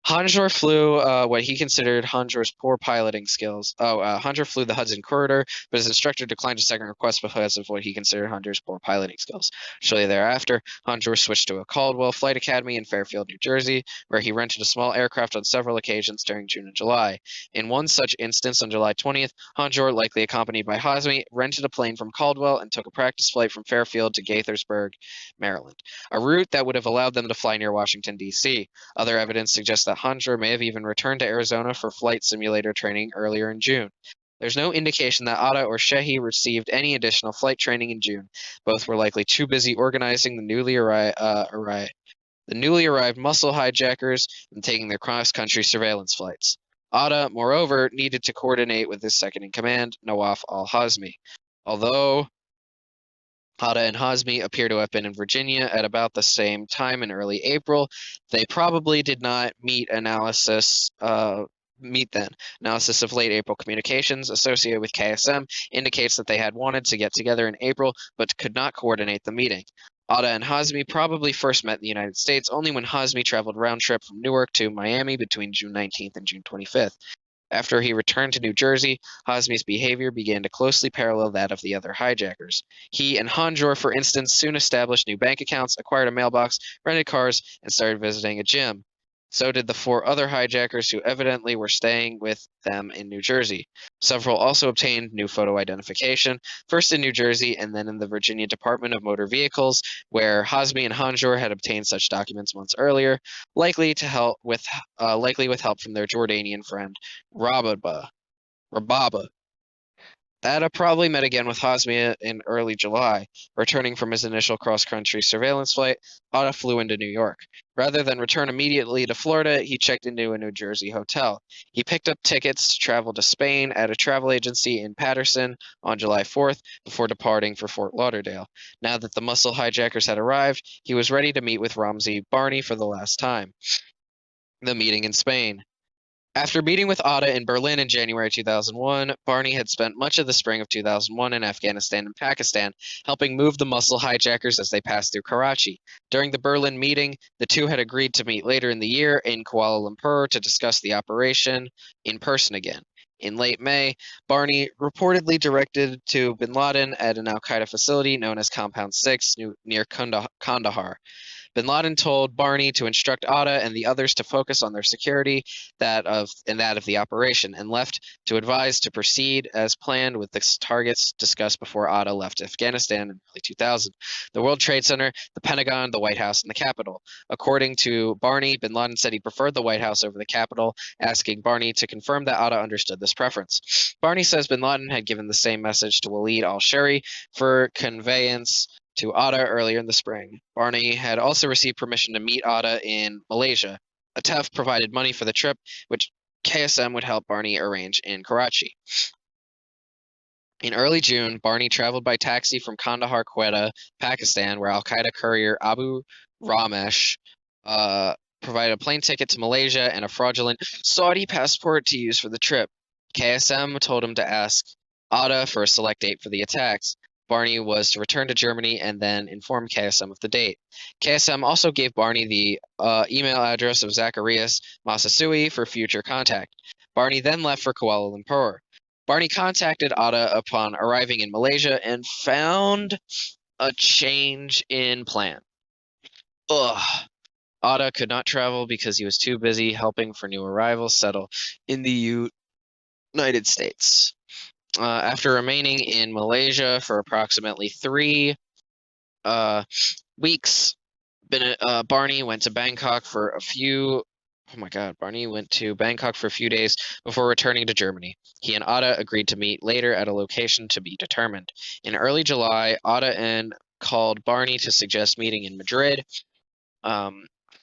Hanjor flew what he considered Hanjor's poor piloting skills. Hanjor flew the Hudson Corridor, but his instructor declined a second request because of what he considered Hanjor's poor piloting skills. Shortly thereafter, Hanjor switched to a Caldwell Flight Academy in Fairfield, New Jersey, where he rented a small aircraft on several occasions during June and July. In one such instance, on July 20th, Hanjor, likely accompanied by Hazmi, rented a plane from Caldwell and took a practice flight from Fairfield to Gaithersburg, Maryland, a route that would have allowed them to fly near Washington, D.C. Other evidence suggests that Hanjor may have even returned to Arizona for flight simulator training earlier in June. There's no indication that Atta or Shehi received any additional flight training in June. Both were likely too busy organizing the newly arrived muscle hijackers and taking their cross-country surveillance flights. Atta, moreover, needed to coordinate with his second-in-command, Nawaf al-Hazmi. Although Atta and Hazmi appear to have been in Virginia at about the same time in early April, they probably did not meet then. Analysis of late April communications associated with KSM indicates that they had wanted to get together in April, but could not coordinate the meeting. Atta and Hazmi probably first met in the United States only when Hazmi traveled round trip from Newark to Miami between June 19th and June 25th. After he returned to New Jersey, Hazmi's behavior began to closely parallel that of the other hijackers. He and Hanjor, for instance, soon established new bank accounts, acquired a mailbox, rented cars, and started visiting a gym. So did the 4 other hijackers who evidently were staying with them in New Jersey. Several also obtained new photo identification, first in New Jersey and then in the Virginia Department of Motor Vehicles, where Hazmi and Hanjor had obtained such documents months earlier, likely with help from their Jordanian friend Rababa. Atta probably met again with Hazmi in early July. Returning from his initial cross-country surveillance flight, Atta flew into New York. Rather than return immediately to Florida, he checked into a New Jersey hotel. He picked up tickets to travel to Spain at a travel agency in Paterson on July 4th before departing for Fort Lauderdale. Now that the muscle hijackers had arrived, he was ready to meet with Ramzi Barney for the last time. The meeting in Spain. After meeting with Atta in Berlin in January 2001, Barney had spent much of the spring of 2001 in Afghanistan and Pakistan, helping move the muscle hijackers as they passed through Karachi. During the Berlin meeting, the two had agreed to meet later in the year in Kuala Lumpur to discuss the operation in person again. In late May, Barney reportedly directed to bin Laden at an al-Qaeda facility known as Compound 6 near Kandahar. Bin Laden told Barney to instruct Atta and the others to focus on their security that of the operation, and left to advise to proceed as planned with the targets discussed before Atta left Afghanistan in early 2000: the World Trade Center, the Pentagon, the White House, and the Capitol. According to Barney, Bin Laden said he preferred the White House over the Capitol, asking Barney to confirm that Atta understood this preference. Barney says Bin Laden had given the same message to Walid al-Shari for conveyance to Atta earlier in the spring. Barney had also received permission to meet Atta in Malaysia. Atef provided money for the trip, which KSM would help Barney arrange in Karachi. In early June, Barney traveled by taxi from Kandahar, Quetta, Pakistan, where al-Qaeda courier Abu Ramesh provided a plane ticket to Malaysia and a fraudulent Saudi passport to use for the trip. KSM told him to ask Atta for a select date for the attacks. Barney was to return to Germany and then inform KSM of the date. KSM also gave Barney the email address of Zacharias Masasui for future contact. Barney then left for Kuala Lumpur. Barney contacted Atta upon arriving in Malaysia and found a change in plan. Atta could not travel because he was too busy helping for new arrivals settle in the United States. After remaining in Malaysia for approximately 3 weeks, Barney went to Bangkok for a few. Barney went to Bangkok for a few days before returning to Germany. He and Atta agreed to meet later at a location to be determined. In early July, Atta called Barney to suggest meeting in Madrid.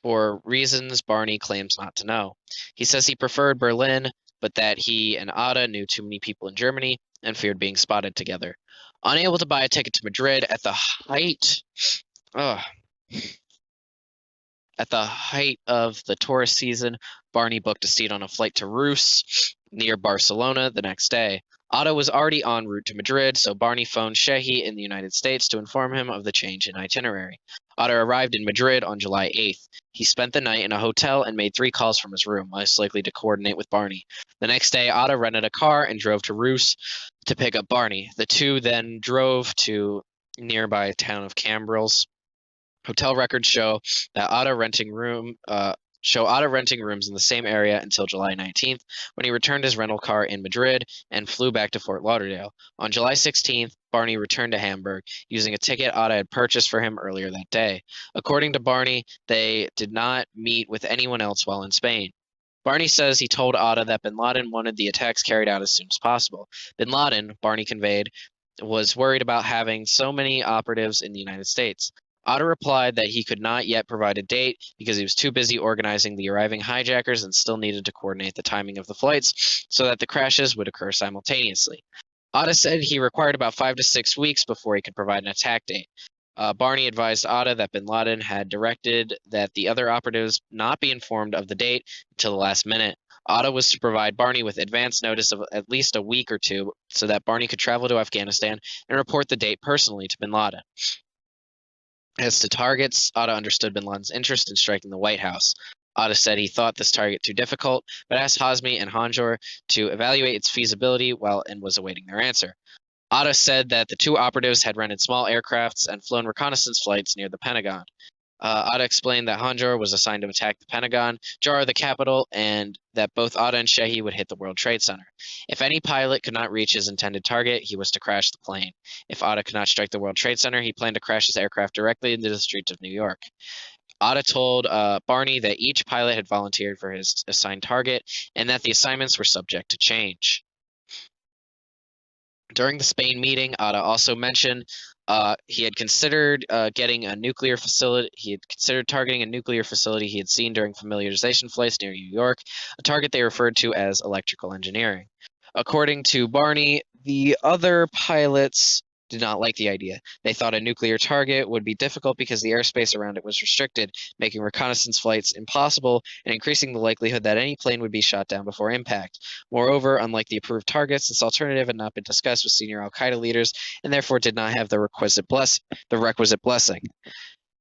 For reasons Barney claims not to know. He says he preferred Berlin, but that he and Atta knew too many people in Germany and feared being spotted together. Unable to buy a ticket to Madrid at the height of the tourist season, Barney booked a seat on a flight to Reus near Barcelona the next day. Atta was already en route to Madrid, so Barney phoned Shehi in the United States to inform him of the change in itinerary. Otto arrived in Madrid on July 8th. He spent the night in a hotel and made 3 calls from his room, most likely to coordinate with Barney. The next day, Otto rented a car and drove to Reus to pick up Barney. The two then drove to nearby town of Cambrils. Hotel records show Otto renting rooms in the same area until July 19th, when he returned his rental car in Madrid and flew back to Fort Lauderdale. On July 16th, Barney returned to Hamburg using a ticket Otto had purchased for him earlier that day. According to Barney, they did not meet with anyone else while in Spain. Barney says he told Otto that bin Laden wanted the attacks carried out as soon as possible. Bin Laden, Barney conveyed, was worried about having so many operatives in the United States. Otto replied that he could not yet provide a date because he was too busy organizing the arriving hijackers and still needed to coordinate the timing of the flights so that the crashes would occur simultaneously. Otto said he required about 5 to 6 weeks before he could provide an attack date. Barney advised Otto that bin Laden had directed that the other operatives not be informed of the date until the last minute. Otto was to provide Barney with advance notice of at least a week or two so that Barney could travel to Afghanistan and report the date personally to bin Laden. As to targets, Otto understood bin Laden's interest in striking the White House. Otto said he thought this target too difficult, but asked Hazmi and Hanjour to evaluate its feasibility and was awaiting their answer. Otto said that the two operatives had rented small aircrafts and flown reconnaissance flights near the Pentagon. Otto explained that Hanjour was assigned to attack the Pentagon, Jar the capital, and that both Otto and Shehi would hit the World Trade Center. If any pilot could not reach his intended target, he was to crash the plane. If Otto could not strike the World Trade Center, he planned to crash his aircraft directly into the streets of New York. Otto told Barney that each pilot had volunteered for his assigned target and that the assignments were subject to change. During the Spain meeting, Otto also mentioned he had considered getting a nuclear facility. He had considered targeting a nuclear facility he had seen during familiarization flights near New York, a target they referred to as electrical engineering. According to Barney, the other pilots did not like the idea. They thought a nuclear target would be difficult because the airspace around it was restricted, making reconnaissance flights impossible and increasing the likelihood that any plane would be shot down before impact. Moreover, unlike the approved targets, this alternative had not been discussed with senior al-Qaeda leaders and therefore did not have the requisite blessing.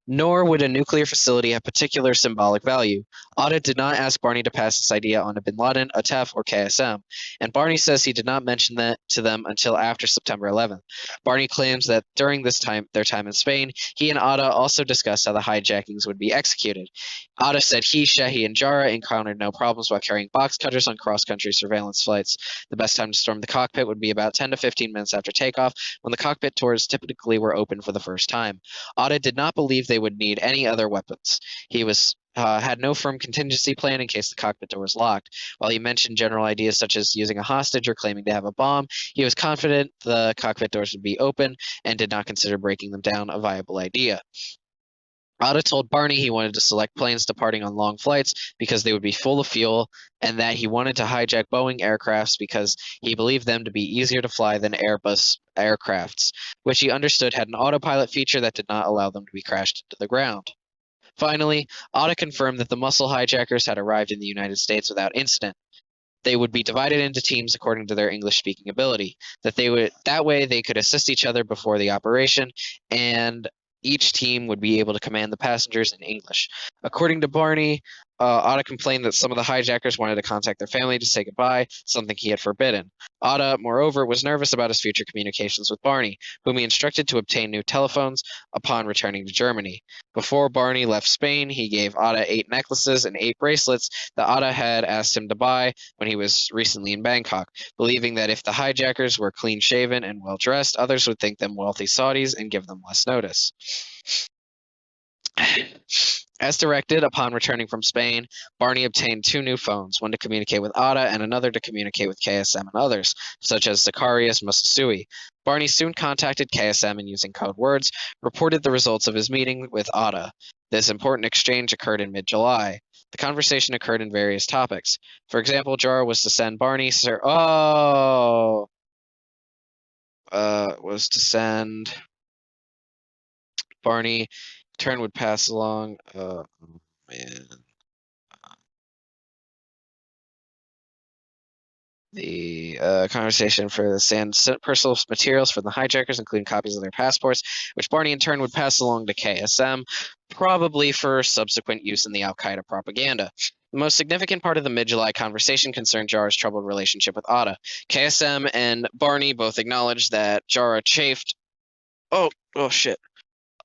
Nor would a nuclear facility have particular symbolic value. Otto did not ask Barney to pass this idea on to bin Laden, Atef, or KSM, and Barney says he did not mention that to them until after September 11th. Barney claims that during their time in Spain, he and Otto also discussed how the hijackings would be executed. Otto said he, Shehi, and Jara encountered no problems while carrying box cutters on cross-country surveillance flights. The best time to storm the cockpit would be about 10 to 15 minutes after takeoff, when the cockpit doors typically were open for the first time. Otto did not believe they would need any other weapons. He had no firm contingency plan in case the cockpit door was locked. While he mentioned general ideas such as using a hostage or claiming to have a bomb, he was confident the cockpit doors would be open and did not consider breaking them down a viable idea. Otto told Barney he wanted to select planes departing on long flights because they would be full of fuel, and that he wanted to hijack Boeing aircrafts because he believed them to be easier to fly than Airbus aircrafts, which he understood had an autopilot feature that did not allow them to be crashed into the ground. Finally, Otto confirmed that the muscle hijackers had arrived in the United States without incident. They would be divided into teams according to their English-speaking ability. That way they could assist each other before the operation, and each team would be able to command the passengers in English. According to Barney, Otto complained that some of the hijackers wanted to contact their family to say goodbye, something he had forbidden. Otto, moreover, was nervous about his future communications with Barney, whom he instructed to obtain new telephones upon returning to Germany. Before Barney left Spain, he gave Otto 8 necklaces and 8 bracelets that Otto had asked him to buy when he was recently in Bangkok, believing that if the hijackers were clean-shaven and well-dressed, others would think them wealthy Saudis and give them less notice. As directed, upon returning from Spain, Barney obtained 2 new phones, one to communicate with Otto and another to communicate with KSM and others, such as Zacharias Musasui. Barney soon contacted KSM and, using code words, reported the results of his meeting with Otto. This important exchange occurred in mid-July. The conversation occurred in various topics. For example, Jara was to send Barney Barney. Turn would pass along. Man. the conversation for the sand personal materials from the hijackers, including copies of their passports, which Barney in turn would pass along to KSM, probably for subsequent use in the Al-Qaeda propaganda. The most significant part of the mid-July conversation concerned Jara's troubled relationship with Atta. KSM and Barney both acknowledged that Jara chafed. Oh shit.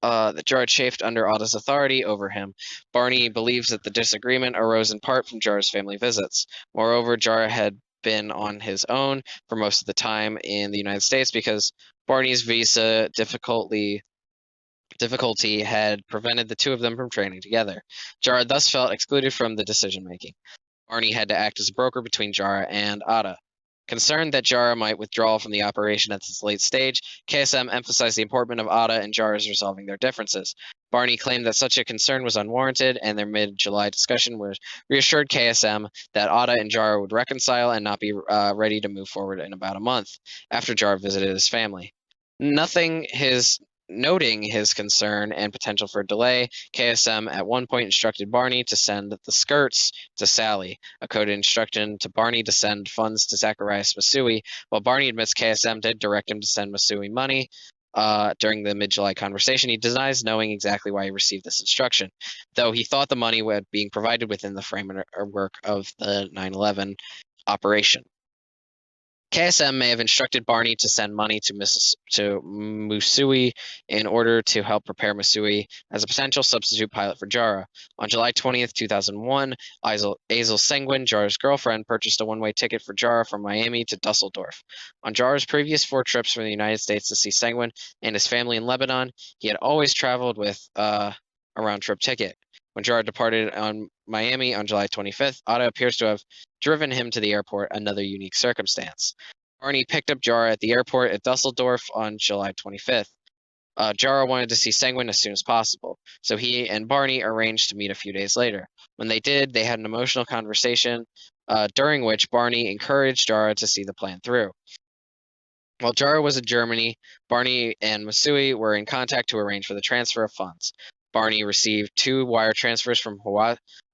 That Jara chafed under Atta's authority over him. Barney believes that the disagreement arose in part from Jara's family visits. Moreover, Jara had been on his own for most of the time in the United States because Barney's visa difficulty had prevented the two of them from training together. Jara thus felt excluded from the decision-making. Barney had to act as a broker between Jara and Atta. Concerned that Jara might withdraw from the operation at this late stage, KSM emphasized the importance of Atta and Jara's resolving their differences. Barney claimed that such a concern was unwarranted, and their mid-July discussion reassured KSM that Atta and Jara would reconcile and not be ready to move forward in about a month, after Jara visited his family. Noting his concern and potential for delay, KSM at one point instructed Barney to send the skirts to Sally, a coded instruction to Barney to send funds to Zacharias Masui, while Barney admits KSM did direct him to send Masui money. During the mid-July conversation, he denies knowing exactly why he received this instruction, though he thought the money was being provided within the framework of the 9/11 operation. KSM may have instructed Barney to send money to Masui in order to help prepare Masui as a potential substitute pilot for Jara. On July 20th, 2001, Azel Senguin, Jara's girlfriend, purchased a one-way ticket for Jara from Miami to Dusseldorf. On Jara's previous 4 trips from the United States to see Senguin and his family in Lebanon, he had always traveled with a round-trip ticket. When Jara departed on Miami on July 25th, Atta appears to have driven him to the airport, another unique circumstance. Barney picked up Jara at the airport at Dusseldorf on July 25th. Jara wanted to see Senguin as soon as possible, so he and Barney arranged to meet a few days later. When they did, they had an emotional conversation, during which Barney encouraged Jara to see the plan through. While Jara was in Germany, Barney and Masui were in contact to arrange for the transfer of funds. Barney received 2 wire transfers from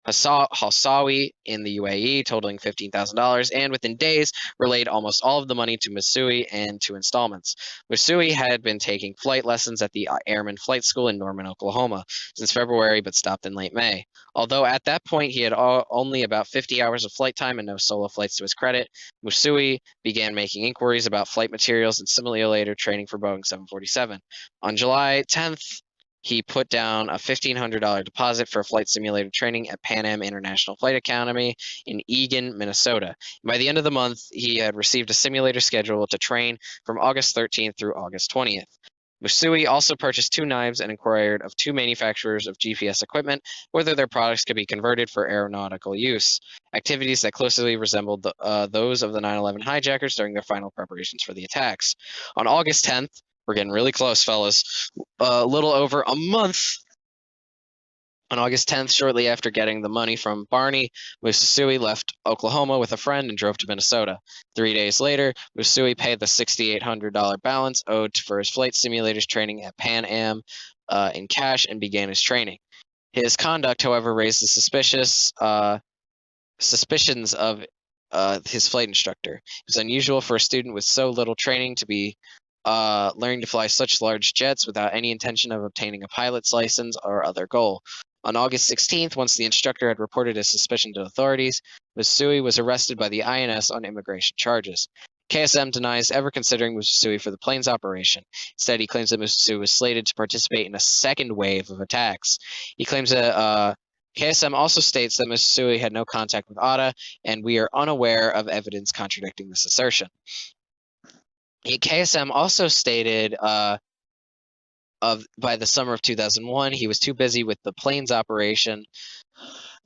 Hawsawi in the UAE, totaling $15,000, and within days relayed almost all of the money to Masui and 2 installments. Masui had been taking flight lessons at the Airman Flight School in Norman, Oklahoma, since February, but stopped in late May. Although at that point he had only about 50 hours of flight time and no solo flights to his credit, Masui began making inquiries about flight materials and simulator training for Boeing 747. On July 10th, he put down a $1,500 deposit for flight simulator training at Pan Am International Flight Academy in Eagan, Minnesota. By the end of the month, he had received a simulator schedule to train from August 13th through August 20th. Masui also purchased 2 knives and inquired of 2 manufacturers of GPS equipment whether their products could be converted for aeronautical use, activities that closely resembled those of the 9/11 hijackers during their final preparations for the attacks. On August 10th, we're getting really close, fellas. A little over a month. On August 10th, shortly after getting the money from Barney, Masui left Oklahoma with a friend and drove to Minnesota. 3 days later, Masui paid the $6,800 balance owed for his flight simulators training at Pan Am in cash and began his training. His conduct, however, raised the suspicions of his flight instructor. It was unusual for a student with so little training to be learning to fly such large jets without any intention of obtaining a pilot's license or other goal. On August 16th, once the instructor had reported his suspicion to authorities, Masui was arrested by the INS on immigration charges. KSM denies ever considering Masui for the plane's operation. Instead, he claims that Masui was slated to participate in a second wave of attacks. He claims that KSM also states that Masui had no contact with Atta, and we are unaware of evidence contradicting this assertion. KSM also stated by the summer of 2001, he was too busy with the plane's operation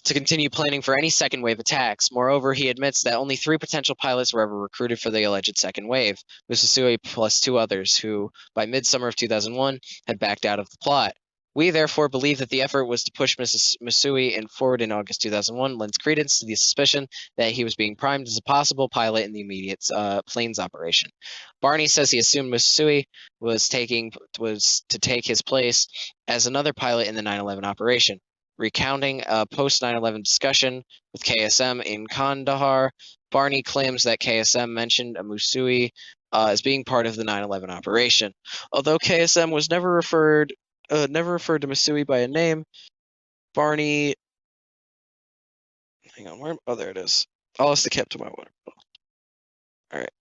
to continue planning for any second wave attacks. Moreover, he admits that only 3 potential pilots were ever recruited for the alleged second wave, Masui plus 2 others who, by midsummer of 2001, had backed out of the plot. We therefore believe that the effort was to push Masui forward in August 2001 lends credence to the suspicion that he was being primed as a possible pilot in the immediate planes operation. Barney says he assumed Masui was to take his place as another pilot in the 9/11 operation. Recounting a post 9/11 discussion with KSM in Kandahar, Barney claims that KSM mentioned a Musui as being part of the 9/11 operation. Although KSM was never referred to Musui by a name, Barney. Hang on, where? Oh, there it is. I'll have to keep to my water bottle. All right.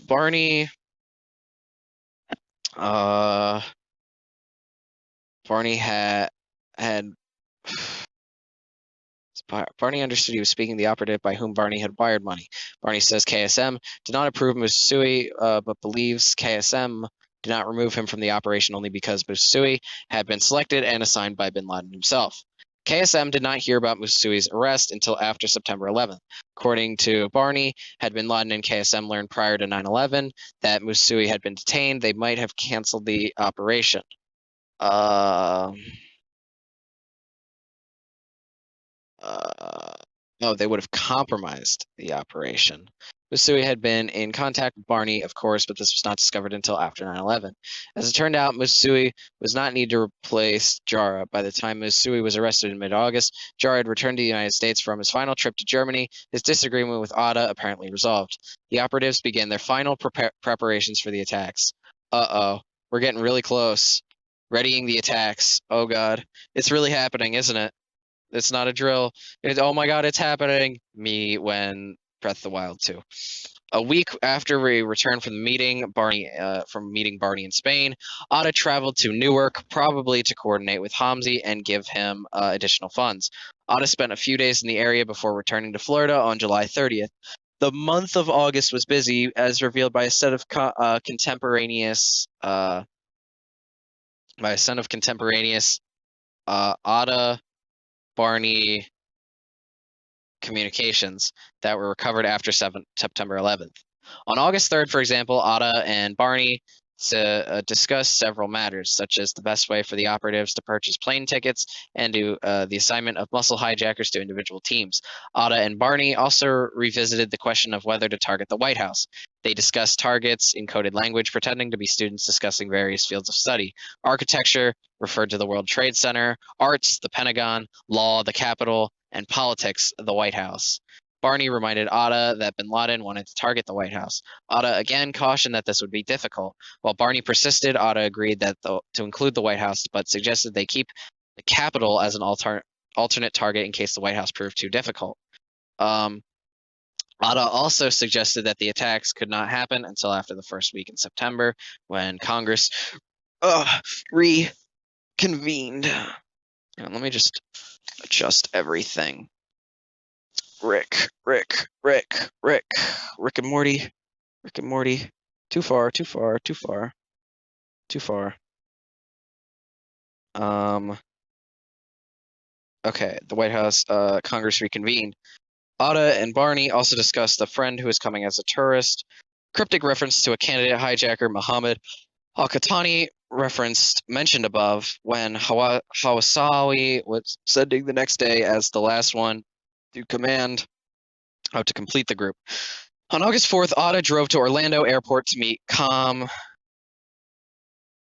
Barney. Barney had Barney understood he was speaking the operative by whom Barney had wired money. Barney says KSM did not approve Musui, but believes KSM did not remove him from the operation only because Musui had been selected and assigned by bin Laden himself. KSM did not hear about Musui's arrest until after September 11th. According to Barney, had bin Laden and KSM learned prior to 9/11 that Musui had been detained, they might have canceled the operation. No, they would have compromised the operation. Musui had been in contact with Barney, of course, but this was not discovered until after 9/11. As it turned out, Musui was not needed to replace Jara. By the time Musui was arrested in mid-August, Jara had returned to the United States from his final trip to Germany. His disagreement with Ada apparently resolved. The operatives began their final preparations for the attacks. Uh-oh, we're getting really close. Readying the attacks. Oh God, it's really happening, isn't it? It's not a drill. Oh my God, it's happening. Me when Breath of the Wild 2. A week after we returned from the meeting, from meeting Barney in Spain, Ada traveled to Newark, probably to coordinate with Hamzi and give him additional funds. Ada spent a few days in the area before returning to Florida on July 30th. The month of August was busy, as revealed by a set of contemporaneous Ada, Barney communications that were recovered after September 11th. On August 3rd, for example, Ada and Barney discussed several matters, such as the best way for the operatives to purchase plane tickets and the assignment of muscle hijackers to individual teams. Ada and Barney also revisited the question of whether to target the White House. They discussed targets in coded language, pretending to be students discussing various fields of study. Architecture referred to the World Trade Center, arts, the Pentagon, law, the Capitol, and politics, the White House. Barney reminded Ada that bin Laden wanted to target the White House. Ada again cautioned that this would be difficult. While Barney persisted, Ada agreed that to include the White House, but suggested they keep the Capitol as an alternate target in case the White House proved too difficult. Ada also suggested that the attacks could not happen until after the first week in September, when Congress reconvened. Let me just adjust everything. Rick and Morty. Too far. Okay, the White House, Congress reconvened. Ada and Barney also discussed a friend who was coming as a tourist. Cryptic reference to a candidate hijacker, Mohammed Al-Qatani, mentioned above, when Hawasawi was sending the next day as the last one to command how to complete the group. On August 4th, Ada drove to Orlando Airport to meet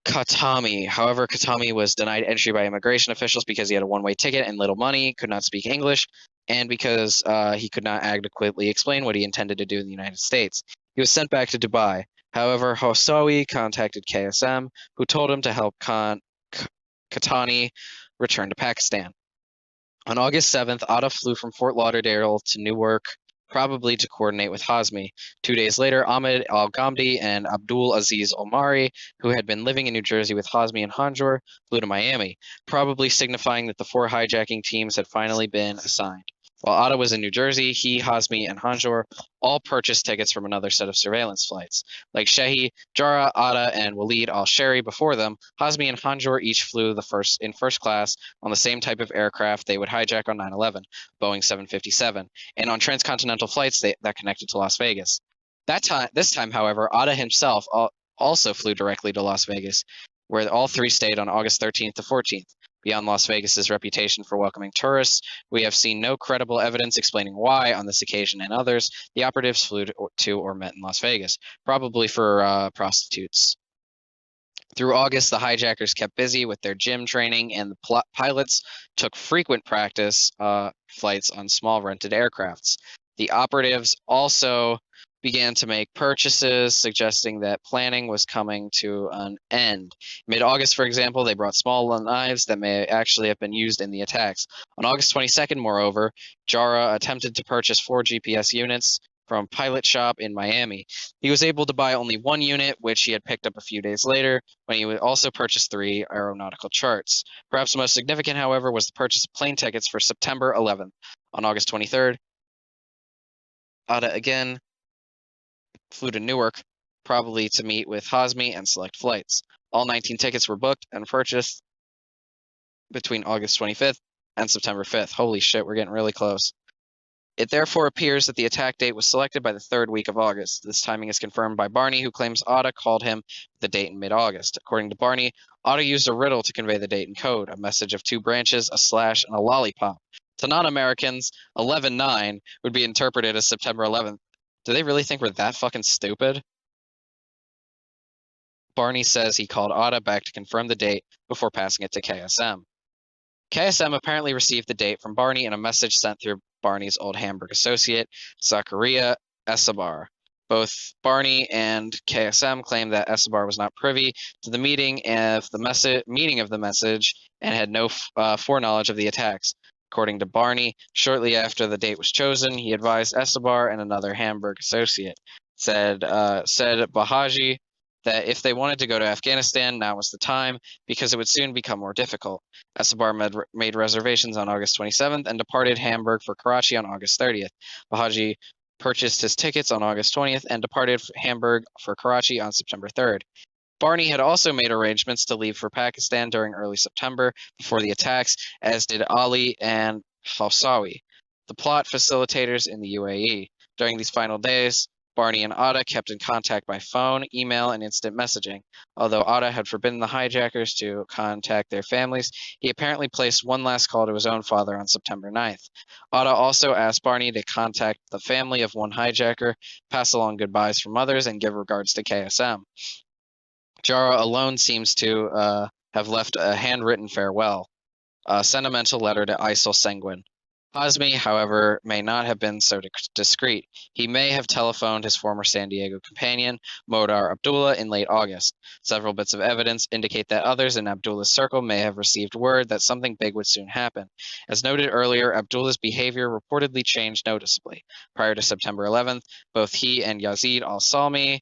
Katami. However, Katami was denied entry by immigration officials because he had a one-way ticket and little money, could not speak English, and because he could not adequately explain what he intended to do in the United States. He was sent back to Dubai. However, Hossawi contacted KSM, who told him to help Katani return to Pakistan. On August 7th, Ada flew from Fort Lauderdale to Newark, probably to coordinate with Hazmi. 2 days later, Ahmed Al-Ghamdi and Abdul Aziz Omari, who had been living in New Jersey with Hazmi and Hanjour, flew to Miami, probably signifying that the 4 hijacking teams had finally been assigned. While Ada was in New Jersey, he, Hazmi, and Hanjour all purchased tickets from another set of surveillance flights. Like Shehi, Jara, Ada, and Walid al-Sheri before them, Hazmi and Hanjour each flew in first class on the same type of aircraft they would hijack on 9/11, Boeing 757, and on transcontinental flights that connected to Las Vegas. This time, however, Ada himself also flew directly to Las Vegas, where all 3 stayed on August 13th to 14th. Beyond Las Vegas's reputation for welcoming tourists, we have seen no credible evidence explaining why, on this occasion and others, the operatives flew to or met in Las Vegas, probably for prostitutes. Through August, the hijackers kept busy with their gym training, and the pilots took frequent practice flights on small rented aircrafts. The operatives also began to make purchases, suggesting that planning was coming to an end. Mid-August, for example, they brought small knives that may actually have been used in the attacks. On August 22nd, moreover, Jara attempted to purchase 4 GPS units from Pilot Shop in Miami. He was able to buy only 1 unit, which he had picked up a few days later, when he also purchased 3 aeronautical charts. Perhaps most significant, however, was the purchase of plane tickets for September 11th. On August 23rd, Ada again flew to Newark, probably to meet with Hazmi and select flights. All 19 tickets were booked and purchased between August 25th and September 5th. Holy shit, we're getting really close. It therefore appears that the attack date was selected by the 3rd week of August. This timing is confirmed by Barney, who claims Ada called him the date in mid-August. According to Barney, Ada used a riddle to convey the date in code, a message of 2 branches, a slash, and a lollipop. To non-Americans, 11/9 would be interpreted as September 11th. Do they really think we're that fucking stupid? Barney says he called Ada back to confirm the date before passing it to KSM. KSM apparently received the date from Barney in a message sent through Barney's old Hamburg associate, Zakaria Escobar. Both Barney and KSM claim that Escobar was not privy to the meaning of the message and had no foreknowledge of the attacks. According to Barney, shortly after the date was chosen, he advised Escobar and another Hamburg associate, said Bahaji, that if they wanted to go to Afghanistan, now was the time, because it would soon become more difficult. Escobar made reservations on August 27th and departed Hamburg for Karachi on August 30th. Bahaji purchased his tickets on August 20th and departed Hamburg for Karachi on September 3rd. Barney had also made arrangements to leave for Pakistan during early September before the attacks, as did Ali and Hawsawi, the plot facilitators in the UAE. During these final days, Barney and Ada kept in contact by phone, email, and instant messaging. Although Ada had forbidden the hijackers to contact their families, he apparently placed one last call to his own father on September 9th. Ada also asked Barney to contact the family of one hijacker, pass along goodbyes from others, and give regards to KSM. Jara alone seems to have left a handwritten farewell, a sentimental letter to Aysel Senguin. Hazmi, however, may not have been so discreet. He may have telephoned his former San Diego companion, Modar Abdullah, in late August. Several bits of evidence indicate that others in Abdullah's circle may have received word that something big would soon happen. As noted earlier, Abdullah's behavior reportedly changed noticeably. Prior to September 11th, both he and Yazid al-Salmi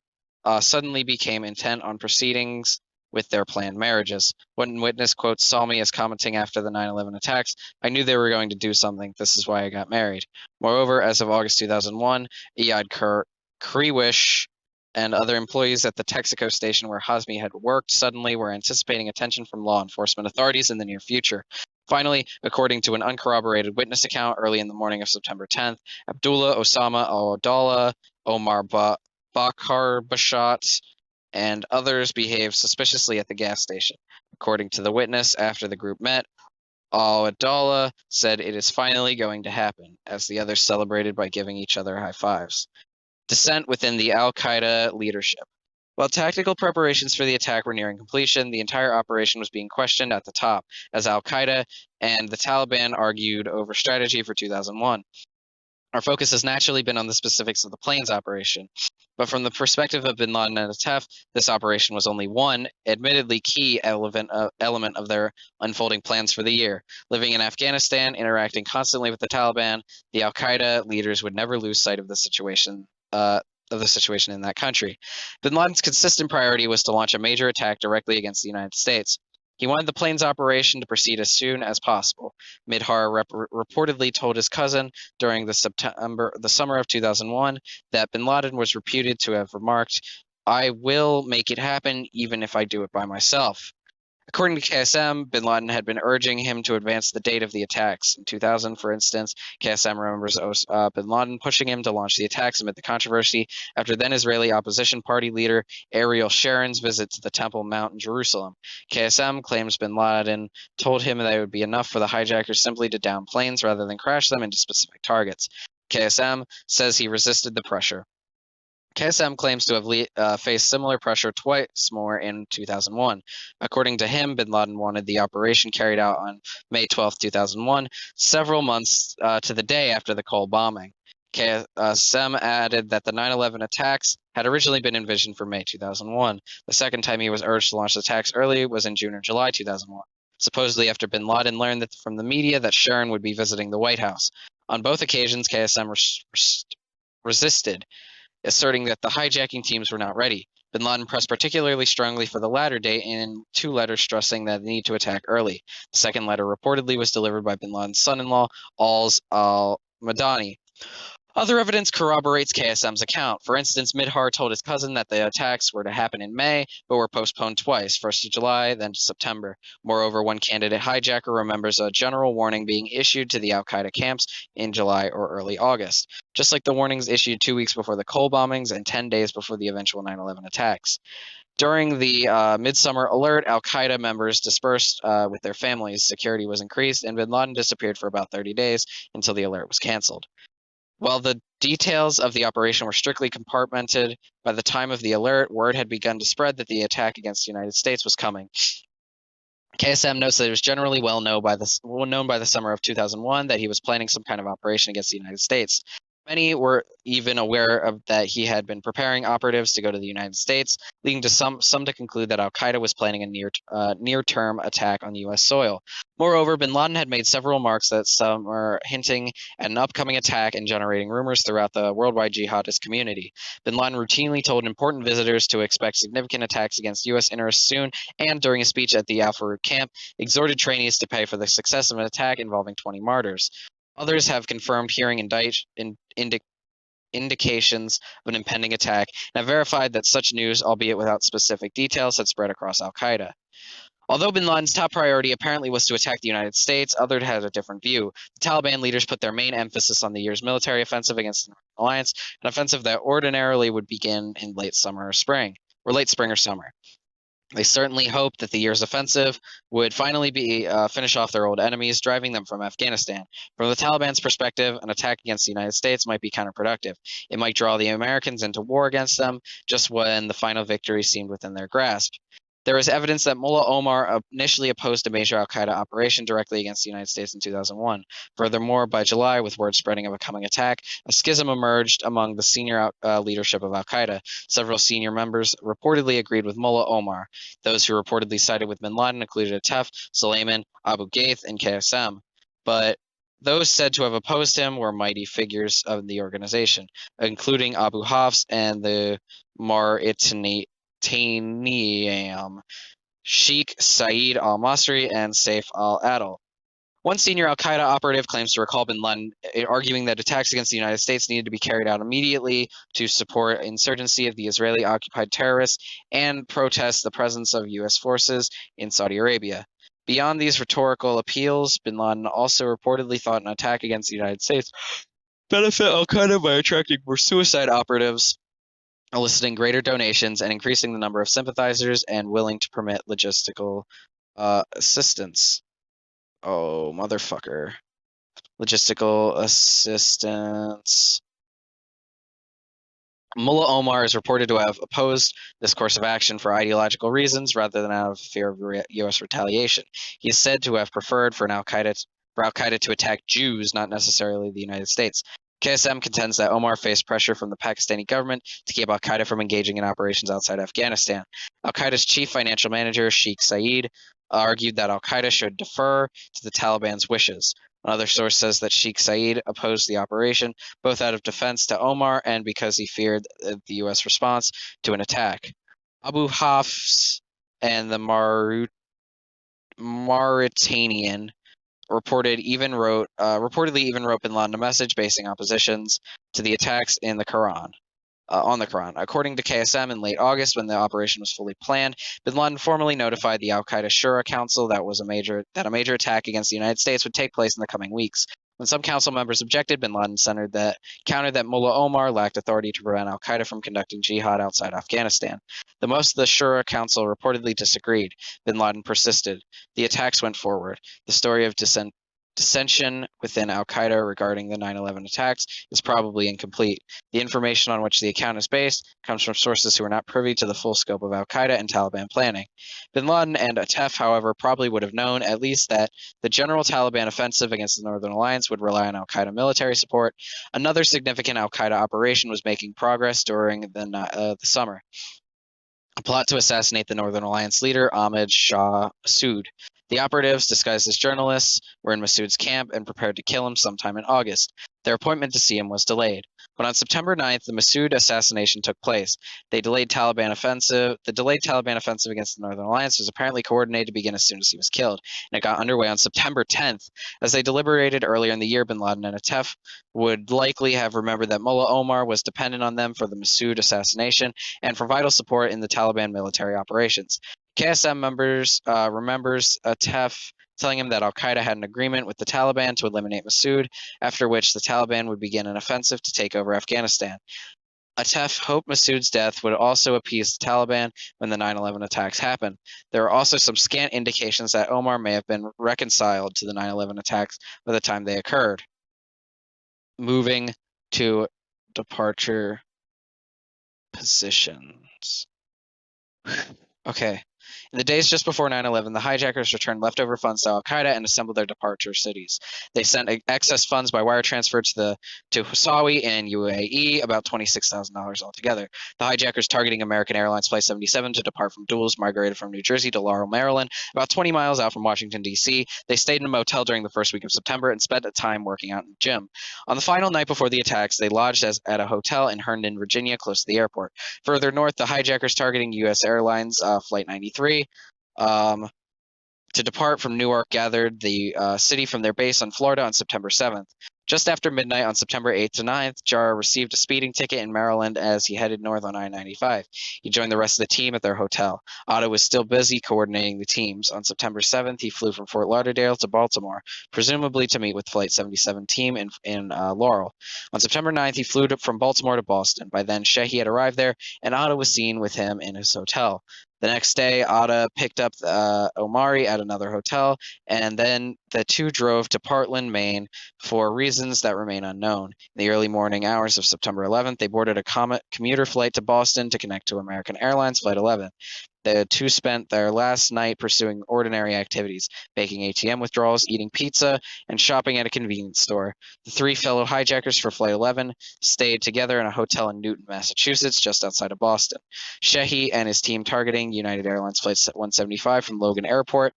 suddenly became intent on proceedings with their planned marriages. One witness quotes Salmi as commenting after the 9/11 attacks, "I knew they were going to do something. This is why I got married." Moreover, as of August 2001, Iyad Kriwish and other employees at the Texaco station where Hazmi had worked suddenly were anticipating attention from law enforcement authorities in the near future. Finally, according to an uncorroborated witness account early in the morning of September 10th, Abdullah, Osama al-Dawla, Omar Bakar Bashat, and others behaved suspiciously at the gas station. According to the witness, after the group met, al-Adala said it is finally going to happen, as the others celebrated by giving each other high fives. Dissent within the al-Qaeda leadership. While tactical preparations for the attack were nearing completion, the entire operation was being questioned at the top, as al-Qaeda and the Taliban argued over strategy for 2001. Our focus has naturally been on the specifics of the planes operation. But from the perspective of bin Laden and Atef, this operation was only one, admittedly key element of their unfolding plans for the year. Living in Afghanistan, interacting constantly with the Taliban, the al-Qaeda leaders would never lose sight of the situation in that country. Bin Laden's consistent priority was to launch a major attack directly against the United States. He wanted the planes operation to proceed as soon as possible. Midhar reportedly told his cousin during the summer of 2001 that bin Laden was reputed to have remarked, "I will make it happen even if I do it by myself." According to KSM, bin Laden had been urging him to advance the date of the attacks. In 2000, for instance, KSM remembers bin Laden pushing him to launch the attacks amid the controversy after then-Israeli opposition party leader Ariel Sharon's visit to the Temple Mount in Jerusalem. KSM claims bin Laden told him that it would be enough for the hijackers simply to down planes rather than crash them into specific targets. KSM says he resisted the pressure. KSM claims to have faced similar pressure twice more in 2001. According to him, bin Laden wanted the operation carried out on May 12, 2001, several months to the day after the Cole bombing. KSM added that the 9/11 attacks had originally been envisioned for May 2001. The second time he was urged to launch the attacks early was in June or July 2001, supposedly after bin Laden learned from the media that Sharon would be visiting the White House. On both occasions, KSM resisted, asserting that the hijacking teams were not ready. Bin Laden pressed particularly strongly for the latter date in 2 letters stressing the need to attack early. The second letter reportedly was delivered by bin Laden's son-in-law, Alz al-Madani. Other evidence corroborates KSM's account. For instance, Midhar told his cousin that the attacks were to happen in May, but were postponed twice, first to July, then to September. Moreover, one candidate hijacker remembers a general warning being issued to the al-Qaeda camps in July or early August, just like the warnings issued 2 weeks before the Cole bombings and 10 days before the eventual 9/11 attacks. During the midsummer alert, al-Qaeda members dispersed with their families. Security was increased, and bin Laden disappeared for about 30 days until the alert was canceled. While the details of the operation were strictly compartmented, by the time of the alert, word had begun to spread that the attack against the United States was coming. KSM notes that it was generally well known by the summer of 2001 that he was planning some kind of operation against the United States. Many were even aware of that he had been preparing operatives to go to the United States, leading to some to conclude that al-Qaeda was planning a near-term attack on U.S. soil. Moreover, bin Laden had made several remarks that some are hinting at an upcoming attack and generating rumors throughout the worldwide jihadist community. Bin Laden routinely told important visitors to expect significant attacks against U.S. interests soon, and during a speech at the Al Farouk camp, exhorted trainees to pay for the success of an attack involving 20 martyrs. Others have confirmed hearing indications of an impending attack and have verified that such news, albeit without specific details, had spread across al-Qaeda. Although bin Laden's top priority apparently was to attack the United States, others had a different view. The Taliban leaders put their main emphasis on the year's military offensive against the Northern Alliance, an offensive that ordinarily would begin in late spring or summer. They certainly hoped that the year's offensive would finally be finish off their old enemies, driving them from Afghanistan. From the Taliban's perspective, an attack against the United States might be counterproductive. It might draw the Americans into war against them, just when the final victory seemed within their grasp. There is evidence that Mullah Omar initially opposed a major al-Qaeda operation directly against the United States in 2001. Furthermore, by July, with word spreading of a coming attack, a schism emerged among the senior leadership of al-Qaeda. Several senior members reportedly agreed with Mullah Omar. Those who reportedly sided with bin Laden included Atef, Suleiman, Abu Ghaith, and KSM. But those said to have opposed him were mighty figures of the organization, including Abu Hafs and the Mauritanian Sheikh Saeed al-Masri and Saif al-Adil. One senior al-Qaeda operative claims to recall bin Laden arguing that attacks against the United States needed to be carried out immediately to support insurgency of the Israeli-occupied terrorists and protest the presence of U.S. forces in Saudi Arabia. Beyond these rhetorical appeals, bin Laden also reportedly thought an attack against the United States benefit al-Qaeda by attracting more suicide operatives, eliciting greater donations, and increasing the number of sympathizers and willing to permit logistical assistance. Oh, motherfucker. Logistical assistance. Mullah Omar is reported to have opposed this course of action for ideological reasons rather than out of fear of U.S. retaliation. He is said to have preferred for al-Qaeda to attack Jews, not necessarily the United States. KSM contends that Omar faced pressure from the Pakistani government to keep al-Qaeda from engaging in operations outside Afghanistan. Al-Qaeda's chief financial manager, Sheikh Saeed, argued that al-Qaeda should defer to the Taliban's wishes. Another source says that Sheikh Saeed opposed the operation, both out of defense to Omar and because he feared the U.S. response to an attack. Abu Hafs and the Mauritanian reportedly even wrote bin Laden a message basing oppositions to the attacks in the Quran. On the Quran. According to KSM, in late August, when the operation was fully planned, bin Laden formally notified the al-Qaeda Shura Council that a major attack against the United States would take place in the coming weeks. When some council members objected, bin Laden countered that Mullah Omar lacked authority to prevent al-Qaeda from conducting jihad outside Afghanistan. The most of the Shura Council reportedly disagreed. Bin Laden persisted. The attacks went forward. The story of dissension within al-Qaeda regarding the 9/11 attacks is probably incomplete. The information on which the account is based comes from sources who are not privy to the full scope of al-Qaeda and Taliban planning. Bin Laden and Atef, however, probably would have known at least that the general Taliban offensive against the Northern Alliance would rely on al-Qaeda military support. Another significant al-Qaeda operation was making progress during the summer. A plot to assassinate the Northern Alliance leader, Ahmed Shah Massoud. The operatives, disguised as journalists, were in Massoud's camp and prepared to kill him sometime in August. Their appointment to see him was delayed. But on September 9th, the Massoud assassination took place. The delayed Taliban offensive against the Northern Alliance was apparently coordinated to begin as soon as he was killed, and it got underway on September 10th. As they deliberated earlier in the year, bin Laden and Atef would likely have remembered that Mullah Omar was dependent on them for the Massoud assassination and for vital support in the Taliban military operations. KSM remembers Atef telling him that al-Qaeda had an agreement with the Taliban to eliminate Massoud, after which the Taliban would begin an offensive to take over Afghanistan. Atef hoped Massoud's death would also appease the Taliban when the 9/11 attacks happened. There are also some scant indications that Omar may have been reconciled to the 9/11 attacks by the time they occurred. Moving to departure positions. Okay. In the days just before 9/11, the hijackers returned leftover funds to al-Qaeda and assembled their departure cities. They sent excess funds by wire transfer to Hussawi and UAE, about $26,000 altogether. The hijackers targeting American Airlines Flight 77 to depart from Dulles migrated from New Jersey to Laurel, Maryland, about 20 miles out from Washington, D.C. They stayed in a motel during the first week of September and spent time working out in the gym. On the final night before the attacks, they lodged at a hotel in Herndon, Virginia, close to the airport. Further north, the hijackers targeting U.S. Airlines Flight 93 to depart from Newark gathered the city from their base on Florida on September 7th. Just after midnight on September 8th to 9th, Jarrah received a speeding ticket in Maryland as he headed north on I-95. He joined the rest of the team at their hotel. Otto was still busy coordinating the teams. On September 7th, he flew from Fort Lauderdale to Baltimore, presumably to meet with Flight 77 team in Laurel. On September 9th, he flew from Baltimore to Boston. By then, Shehi had arrived there, and Otto was seen with him in his hotel. The next day, Otto picked up Omari at another hotel, and then the two drove to Portland, Maine, for reasons that remain unknown. In the early morning hours of September 11th, they boarded a commuter flight to Boston to connect to American Airlines Flight 11. The two spent their last night pursuing ordinary activities, making ATM withdrawals, eating pizza, and shopping at a convenience store. The three fellow hijackers for Flight 11 stayed together in a hotel in Newton, Massachusetts, just outside of Boston. Shehi and his team targeting United Airlines Flight 175 from Logan Airport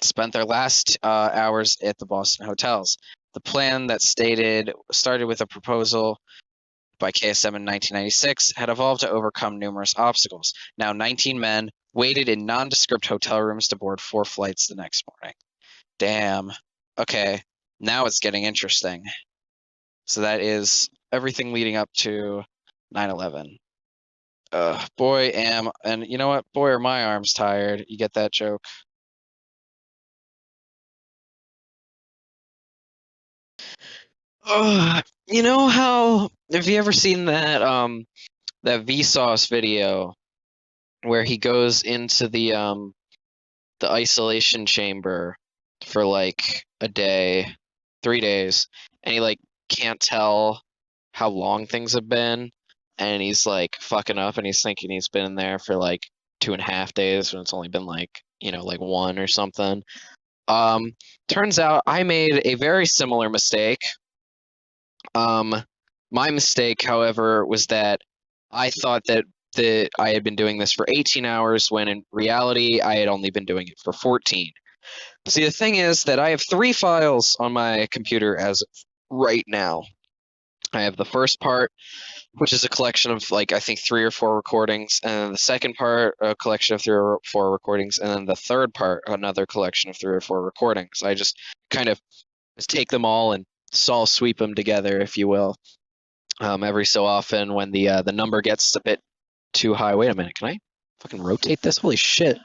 spent their last hours at the Boston hotels. The plan that started with a proposal by KSM in 1996 had evolved to overcome numerous obstacles. Now 19 men waited in nondescript hotel rooms to board 4 flights the next morning. Damn. Okay, now it's getting interesting. So that is everything leading up to 9/11. And you know what? Boy, are my arms tired. You get that joke? You know how, have you ever seen that that Vsauce video where he goes into the isolation chamber for like a day, 3 days, and he like can't tell how long things have been, and he's like fucking up, and he's thinking he's been in there for like 2.5 days when it's only been like, you know, like 1 or something. Turns out I made a very similar mistake. My mistake, however, was that I thought that I had been doing this for 18 hours when in reality I had only been doing it for 14. See, the thing is that I have 3 files on my computer as of right now. I have the first part, which is a collection of like I think 3 or 4 recordings, and then the second part, a collection of 3 or 4 recordings, and then the third part, another collection of 3 or 4 recordings. I just kind of just take them all and Saul sweep them together, if you will. Every so often when the number gets a bit too high. Wait a minute, can I fucking rotate this? Holy shit.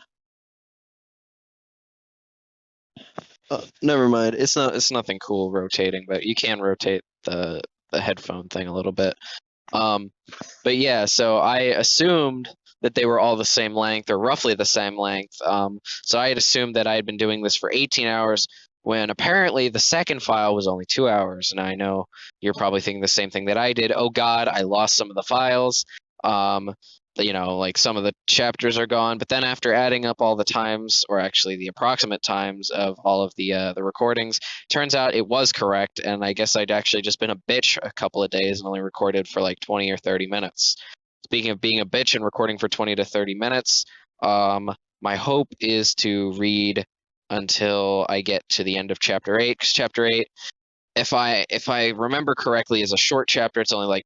Never mind. It's nothing cool rotating, but you can rotate the headphone thing a little bit. But yeah, so I assumed that they were all the same length or roughly the same length. So I had assumed that I had been doing this for 18 hours when apparently the second file was only 2 hours. And I know you're probably thinking the same thing that I did. Oh God, I lost some of the files. Like some of the chapters are gone. But then after adding up all the times, or actually the approximate times of all of the recordings, turns out it was correct. And I guess I'd actually just been a bitch a couple of days and only recorded for like 20 or 30 minutes. Speaking of being a bitch and recording for 20 to 30 minutes, my hope is to read until I get to the end of chapter 8, because chapter 8, if I remember correctly, is a short chapter. It's only like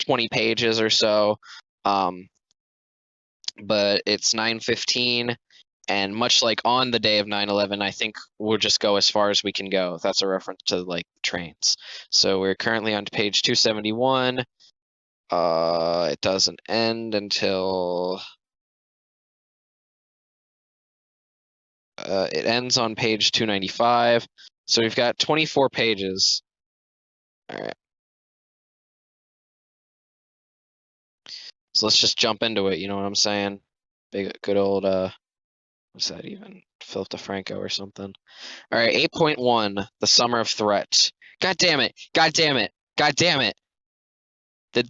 20 pages or so. But it's 9:15, and much like on the day of 9/11, I think we'll just go as far as we can go. That's a reference to like trains. So we're currently on page 271. It doesn't end until it ends on page 295. So we've got 24 pages. All right. So let's just jump into it. You know what I'm saying? Big, good old, what's that even? Philip DeFranco or something. All right, 8.1, The Summer of Threat. God damn it. God damn it. God damn it.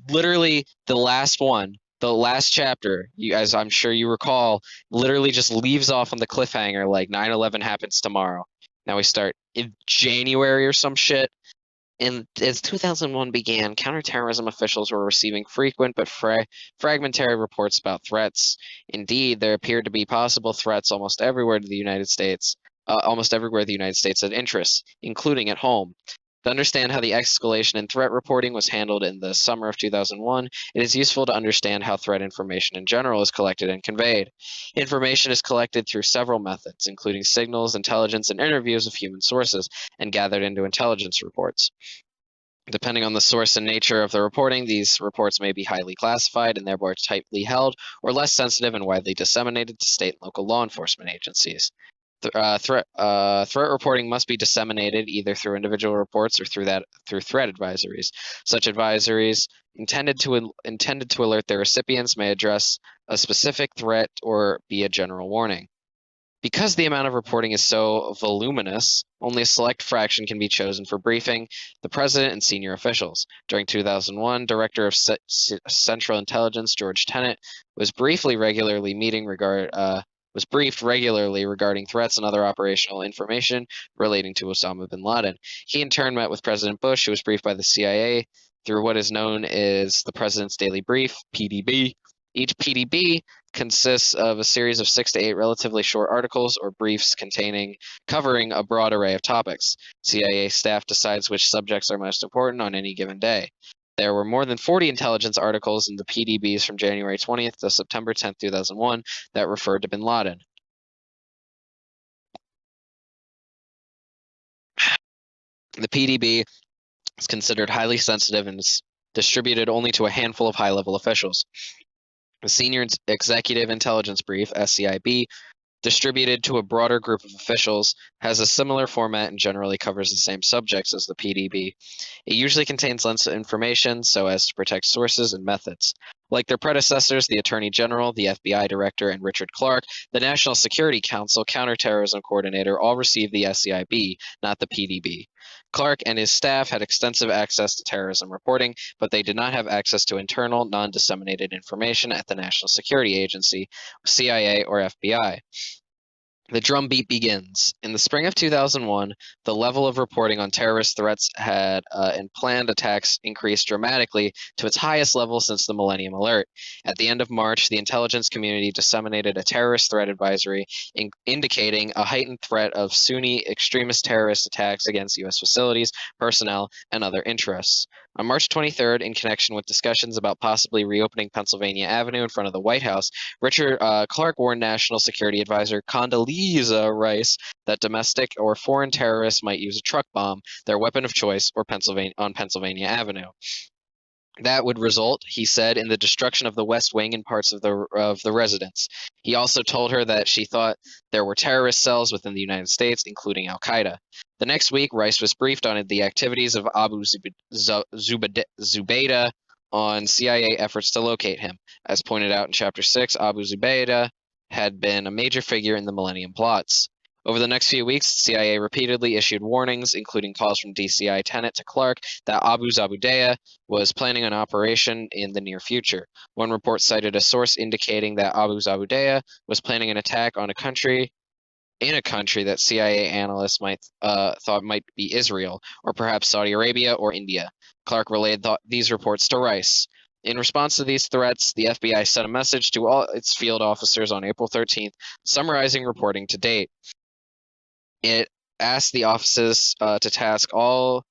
Literally the last one, the last chapter, you guys, I'm sure you recall, literally just leaves off on the cliffhanger like 9/11 happens tomorrow. Now we start in January or some shit. And as 2001 began, counterterrorism officials were receiving frequent but fragmentary reports about threats. Indeed, there appeared to be possible threats almost everywhere the United States had interests, including at home. To understand how the escalation in threat reporting was handled in the summer of 2001, it is useful to understand how threat information in general is collected and conveyed. Information is collected through several methods, including signals, intelligence, and interviews of human sources, and gathered into intelligence reports. Depending on the source and nature of the reporting, these reports may be highly classified and therefore tightly held, or less sensitive and widely disseminated to state and local law enforcement agencies. Threat reporting must be disseminated either through individual reports or through threat advisories. Such advisories, intended to alert their recipients, may address a specific threat or be a general warning. Because the amount of reporting is so voluminous, only a select fraction can be chosen for briefing the president and senior officials. During 2001, Director of Central Intelligence George Tenet was briefed regularly regarding threats and other operational information relating to Osama bin Laden. He in turn met with President Bush, who was briefed by the CIA through what is known as the President's Daily Brief, PDB. Each PDB consists of a series of 6 to 8 relatively short articles or briefs covering a broad array of topics. CIA staff decides which subjects are most important on any given day. There were more than 40 intelligence articles in the PDBs from January 20th to September 10th, 2001 that referred to bin Laden. The PDB is considered highly sensitive and is distributed only to a handful of high-level officials. The Senior Executive Intelligence Brief, SEIB, distributed to a broader group of officials, has a similar format and generally covers the same subjects as the PDB. It usually contains sensitive information so as to protect sources and methods. Like their predecessors, the Attorney General, the FBI Director, and Richard Clarke, the National Security Council Counterterrorism Coordinator all received the SEIB, not the PDB. Clarke and his staff had extensive access to terrorism reporting, but they did not have access to internal, non-disseminated information at the National Security Agency, CIA, or FBI. The drumbeat begins. In the spring of 2001, the level of reporting on terrorist threats and planned attacks increased dramatically to its highest level since the Millennium Alert. At the end of March, the intelligence community disseminated a terrorist threat advisory indicating a heightened threat of Sunni extremist terrorist attacks against U.S. facilities, personnel, and other interests. On March 23rd, in connection with discussions about possibly reopening Pennsylvania Avenue in front of the White House, Richard Clarke warned National Security Advisor Condoleezza Rice that domestic or foreign terrorists might use a truck bomb, their weapon of choice, on Pennsylvania Avenue. That would result, he said, in the destruction of the West Wing and parts of the residence. He also told her that she thought there were terrorist cells within the United States, including Al-Qaeda. The next week, Rice was briefed on the activities of Abu Zubaydah on CIA efforts to locate him. As pointed out in Chapter 6, Abu Zubaydah had been a major figure in the Millennium Plots. Over the next few weeks, the CIA repeatedly issued warnings, including calls from DCI Tenet to Clark, that Abu Zabudea was planning an operation in the near future. One report cited a source indicating that Abu Zabudea was planning an attack on a country that CIA analysts thought might be Israel, or perhaps Saudi Arabia or India. Clark relayed these reports to Rice. In response to these threats, the FBI sent a message to all its field officers on April 13th, summarizing reporting to date. It asked the offices to task all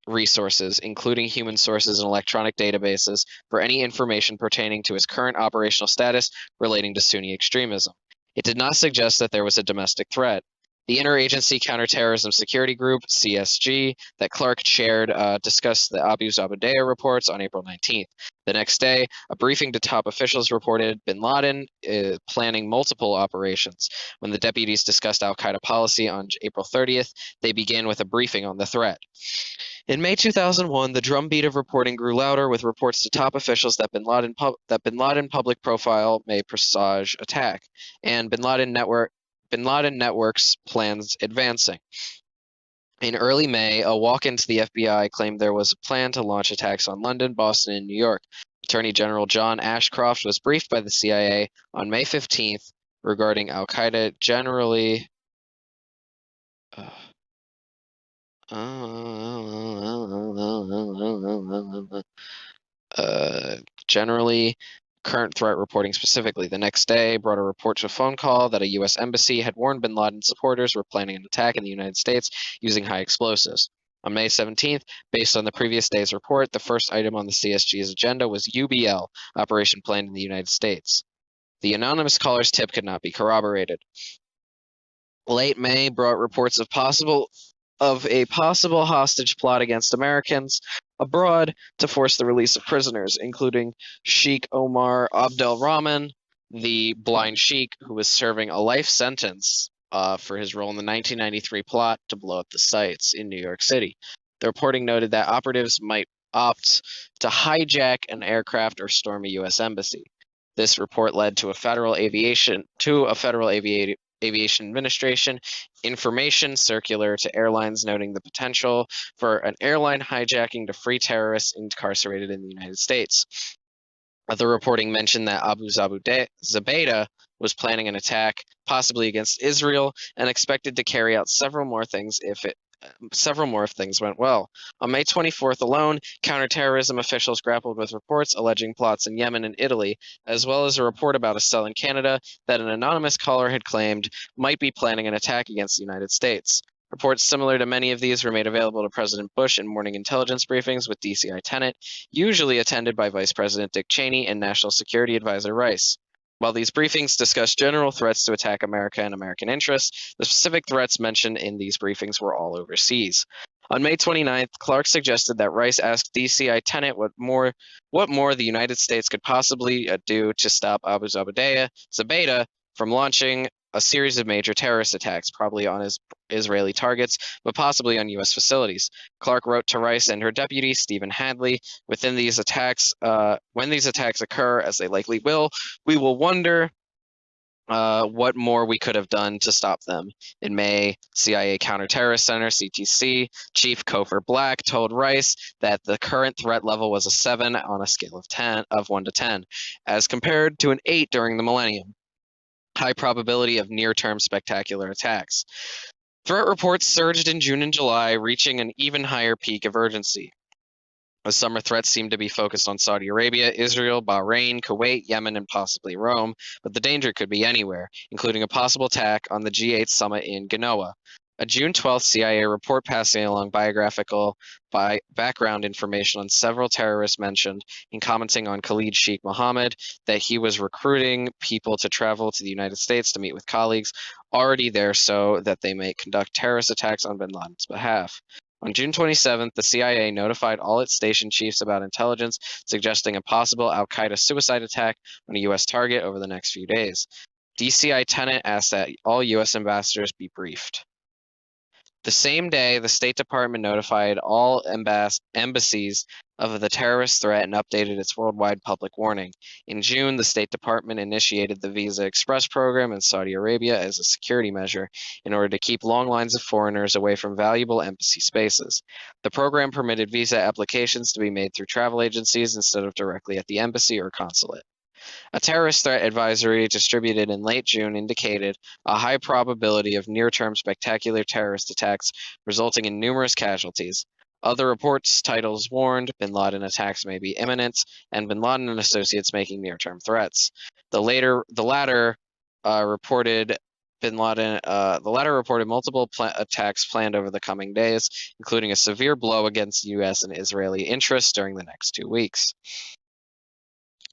resources, including human sources and electronic databases, for any information pertaining to its current operational status relating to Sunni extremism. It did not suggest that there was a domestic threat. The Interagency Counterterrorism Security Group, CSG, that Clark chaired discussed the Abu Zabudea reports on April 19th. The next day, a briefing to top officials reported bin Laden planning multiple operations. When the deputies discussed al-Qaeda policy on April 30th, they began with a briefing on the threat. In May 2001, the drumbeat of reporting grew louder, with reports to top officials that bin Laden public profile may presage attack, and bin Laden network's plans advancing. In early May, a walk-in to the FBI claimed there was a plan to launch attacks on London, Boston, and New York. Attorney General John Ashcroft was briefed by the CIA on May 15th regarding al-Qaeda generally current threat reporting specifically. The next day brought a report to a phone call that a U.S. embassy had warned bin Laden supporters were planning an attack in the United States using high explosives. On May 17th, based on the previous day's report, the first item on the CSG's agenda was UBL, Operation Planned in the United States. The anonymous caller's tip could not be corroborated. Late May brought reports of a possible hostage plot against Americans abroad to force the release of prisoners, including Sheikh Omar Abdel Rahman, the blind sheikh who was serving a life sentence for his role in the 1993 plot to blow up the sites in New York City. The reporting noted that operatives might opt to hijack an aircraft or storm a U.S. embassy. This report led to a Federal Aviation Administration information circular to airlines noting the potential for an airline hijacking to free terrorists incarcerated in the United States. The reporting mentioned that Abu Zabeda was planning an attack, possibly against Israel, and expected to carry out several more if things went well. On May 24th alone, counterterrorism officials grappled with reports alleging plots in Yemen and Italy, as well as a report about a cell in Canada that an anonymous caller had claimed might be planning an attack against the United States. Reports similar to many of these were made available to President Bush in morning intelligence briefings with DCI Tenet, usually attended by Vice President Dick Cheney and National Security Advisor Rice. While these briefings discussed general threats to attack America and American interests, the specific threats mentioned in these briefings were all overseas. On May 29th, Clark suggested that Rice ask DCI Tenet what more the United States could possibly do to stop Abu Zabeda from launching a series of major terrorist attacks, probably on Israeli targets, but possibly on U.S. facilities. Clark wrote to Rice and her deputy, Stephen Hadley, when these attacks occur, as they likely will, we will wonder what more we could have done to stop them. In May, CIA Counterterrorist Center, CTC, Chief Cofer Black told Rice that the current threat level was a 7 on a scale of 1 to 10, as compared to an 8 during the millennium. High probability of near-term spectacular attacks. Threat reports surged in June and July, reaching an even higher peak of urgency. The summer threats seemed to be focused on Saudi Arabia, Israel, Bahrain, Kuwait, Yemen, and possibly Rome, but the danger could be anywhere, including a possible attack on the G8 summit in Genoa. A June 12th CIA report passing along background information on several terrorists mentioned in commenting on Khalid Sheikh Mohammed that he was recruiting people to travel to the United States to meet with colleagues already there so that they may conduct terrorist attacks on bin Laden's behalf. On June 27th, the CIA notified all its station chiefs about intelligence suggesting a possible al-Qaeda suicide attack on a U.S. target over the next few days. DCI Tenet asked that all U.S. ambassadors be briefed. The same day, the State Department notified all embassies of the terrorist threat and updated its worldwide public warning. In June, the State Department initiated the Visa Express program in Saudi Arabia as a security measure in order to keep long lines of foreigners away from valuable embassy spaces. The program permitted visa applications to be made through travel agencies instead of directly at the embassy or consulate. A terrorist threat advisory distributed in late June indicated a high probability of near-term spectacular terrorist attacks resulting in numerous casualties. Other reports titles warned bin Laden attacks may be imminent and bin Laden and associates making near-term threats. The latter reported multiple attacks planned over the coming days, including a severe blow against U.S. and Israeli interests during the next 2 weeks.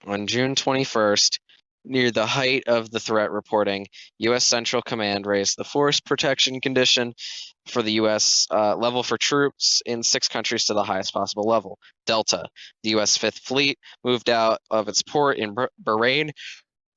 On June 21st, near the height of the threat reporting, U.S. Central Command raised the force protection condition for the U.S. Level for troops in 6 countries to the highest possible level, Delta. The U.S. Fifth Fleet moved out of its port in Bahrain,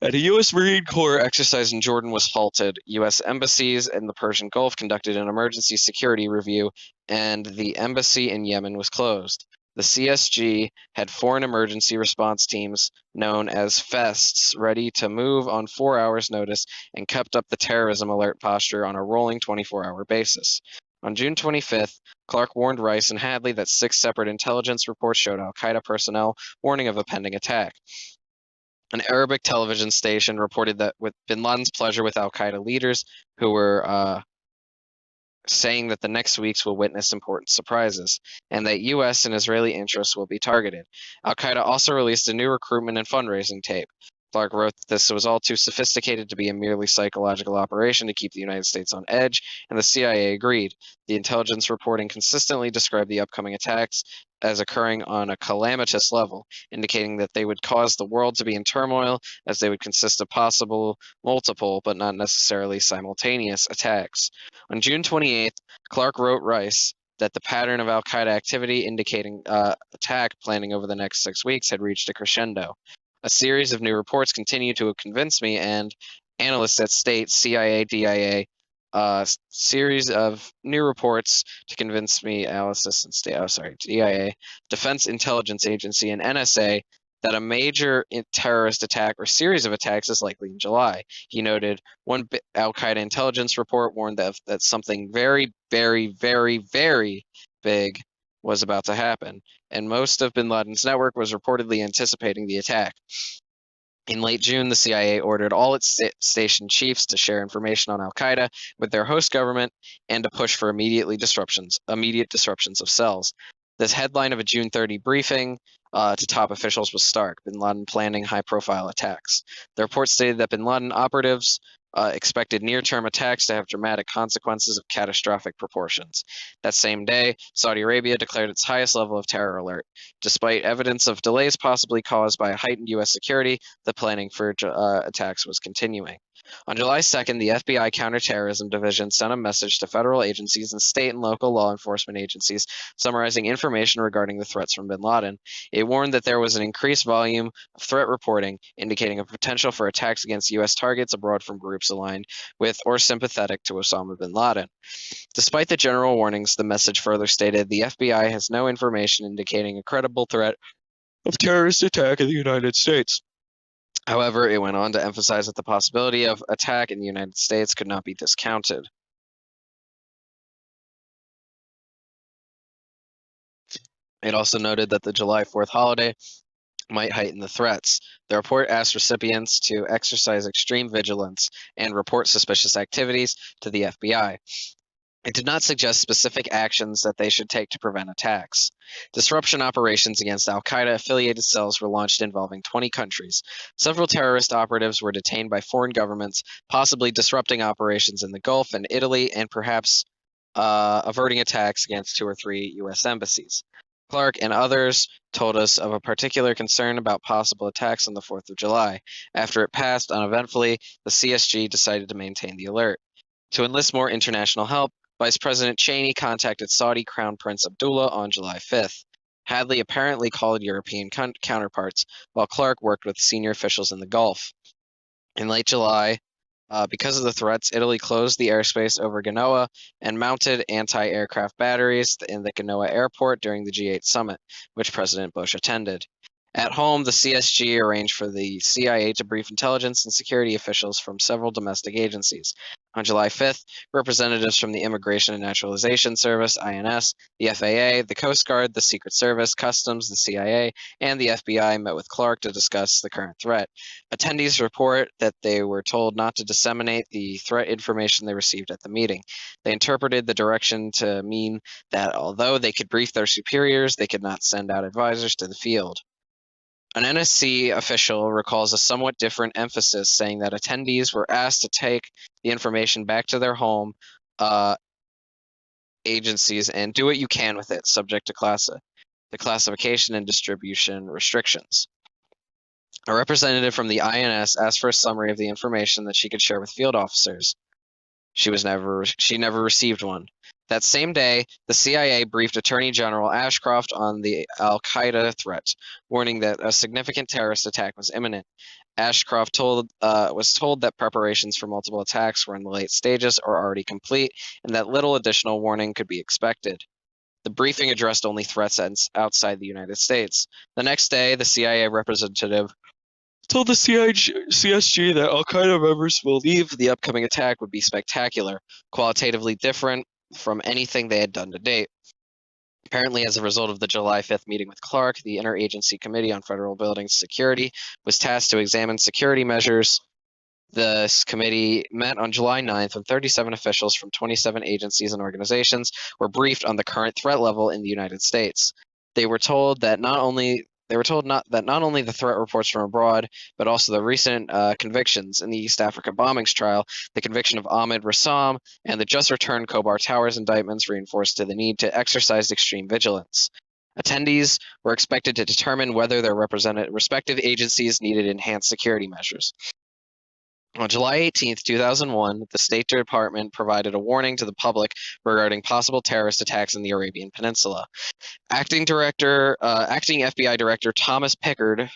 and a U.S. Marine Corps exercise in Jordan was halted. U.S. embassies in the Persian Gulf conducted an emergency security review, and the embassy in Yemen was closed. The CSG had foreign emergency response teams, known as FESTs, ready to move on 4 hours' notice and kept up the terrorism alert posture on a rolling 24-hour basis. On June 25th, Clark warned Rice and Hadley that 6 separate intelligence reports showed al-Qaeda personnel warning of a pending attack. An Arabic television station reported that with bin Laden's pleasure with al-Qaeda leaders who were saying that the next weeks will witness important surprises, and that U.S. and Israeli interests will be targeted. Al-Qaeda also released a new recruitment and fundraising tape. Clark wrote that this was all too sophisticated to be a merely psychological operation to keep the United States on edge, and the CIA agreed. The intelligence reporting consistently described the upcoming attacks as occurring on a calamitous level, indicating that they would cause the world to be in turmoil as they would consist of possible multiple, but not necessarily simultaneous, attacks. On June 28th, Clark wrote Rice that the pattern of al-Qaeda activity indicating attack planning over the next 6 weeks had reached a crescendo. A series of new reports continue to convince me, and analysts at State, CIA, DIA, series of new reports to convince me, DIA, Defense Intelligence Agency, and NSA, that a major terrorist attack or series of attacks is likely in July. He noted one al-Qaeda intelligence report warned that something very, very, very, very big was about to happen, and most of bin Laden's network was reportedly anticipating the attack. In late June, the CIA ordered all its station chiefs to share information on al-Qaeda with their host government and to push for immediate disruptions of cells. This headline of a June 30 briefing to top officials was stark: bin Laden planning high-profile attacks. The report stated that bin Laden operatives expected near-term attacks to have dramatic consequences of catastrophic proportions. That same day, Saudi Arabia declared its highest level of terror alert. Despite evidence of delays possibly caused by heightened U.S. security, the planning for attacks was continuing. On July 2nd, the FBI Counterterrorism Division sent a message to federal agencies and state and local law enforcement agencies summarizing information regarding the threats from bin Laden. It warned that there was an increased volume of threat reporting, indicating a potential for attacks against U.S. targets abroad from groups aligned with or sympathetic to Osama bin Laden. Despite the general warnings, the message further stated the FBI has no information indicating a credible threat of terrorist attack in the United States. However, it went on to emphasize that the possibility of attack in the United States could not be discounted. It also noted that the July 4th holiday might heighten the threats. The report asked recipients to exercise extreme vigilance and report suspicious activities to the FBI. It did not suggest specific actions that they should take to prevent attacks. Disruption operations against al-Qaeda-affiliated cells were launched involving 20 countries. Several terrorist operatives were detained by foreign governments, possibly disrupting operations in the Gulf and Italy, and perhaps averting attacks against 2 or 3 U.S. embassies. Clark and others told us of a particular concern about possible attacks on the 4th of July. After it passed uneventfully, the CSG decided to maintain the alert. To enlist more international help, Vice President Cheney contacted Saudi Crown Prince Abdullah on July 5th. Hadley apparently called European counterparts, while Clark worked with senior officials in the Gulf. In late July, Because of the threats, Italy closed the airspace over Genoa and mounted anti-aircraft batteries in the Genoa airport during the G8 summit, which President Bush attended. At home, the CSG arranged for the CIA to brief intelligence and security officials from several domestic agencies. On July 5th, representatives from the Immigration and Naturalization Service, INS, the FAA, the Coast Guard, the Secret Service, Customs, the CIA, and the FBI met with Clark to discuss the current threat. Attendees report that they were told not to disseminate the threat information they received at the meeting. They interpreted the direction to mean that although they could brief their superiors, they could not send out advisors to the field. An NSC official recalls a somewhat different emphasis, saying that attendees were asked to take the information back to their home agencies and do what you can with it, subject to the classification and distribution restrictions. A representative from the INS asked for a summary of the information that she could share with field officers. She never received one. That same day, the CIA briefed Attorney General Ashcroft on the al-Qaeda threat, warning that a significant terrorist attack was imminent. Ashcroft was told that preparations for multiple attacks were in the late stages or already complete, and that little additional warning could be expected. The briefing addressed only threats outside the United States. The next day, the CIA representative told the CSG that al-Qaeda members believe the upcoming attack would be spectacular, qualitatively different from anything they had done to date. Apparently, as a result of the July 5th meeting with Clark, the Interagency Committee on Federal Buildings Security was tasked to examine security measures. This committee met on July 9th when 37 officials from 27 agencies and organizations were briefed on the current threat level in the United States. They were told not only the threat reports from abroad, but also the recent convictions in the East Africa bombings trial, the conviction of Ahmed Rassam, and the just returned Khobar Towers indictments reinforced the need to exercise extreme vigilance. Attendees were expected to determine whether their respective agencies needed enhanced security measures. On July 18, 2001, the State Department provided a warning to the public regarding possible terrorist attacks in the Arabian Peninsula. Acting FBI Director Thomas Picard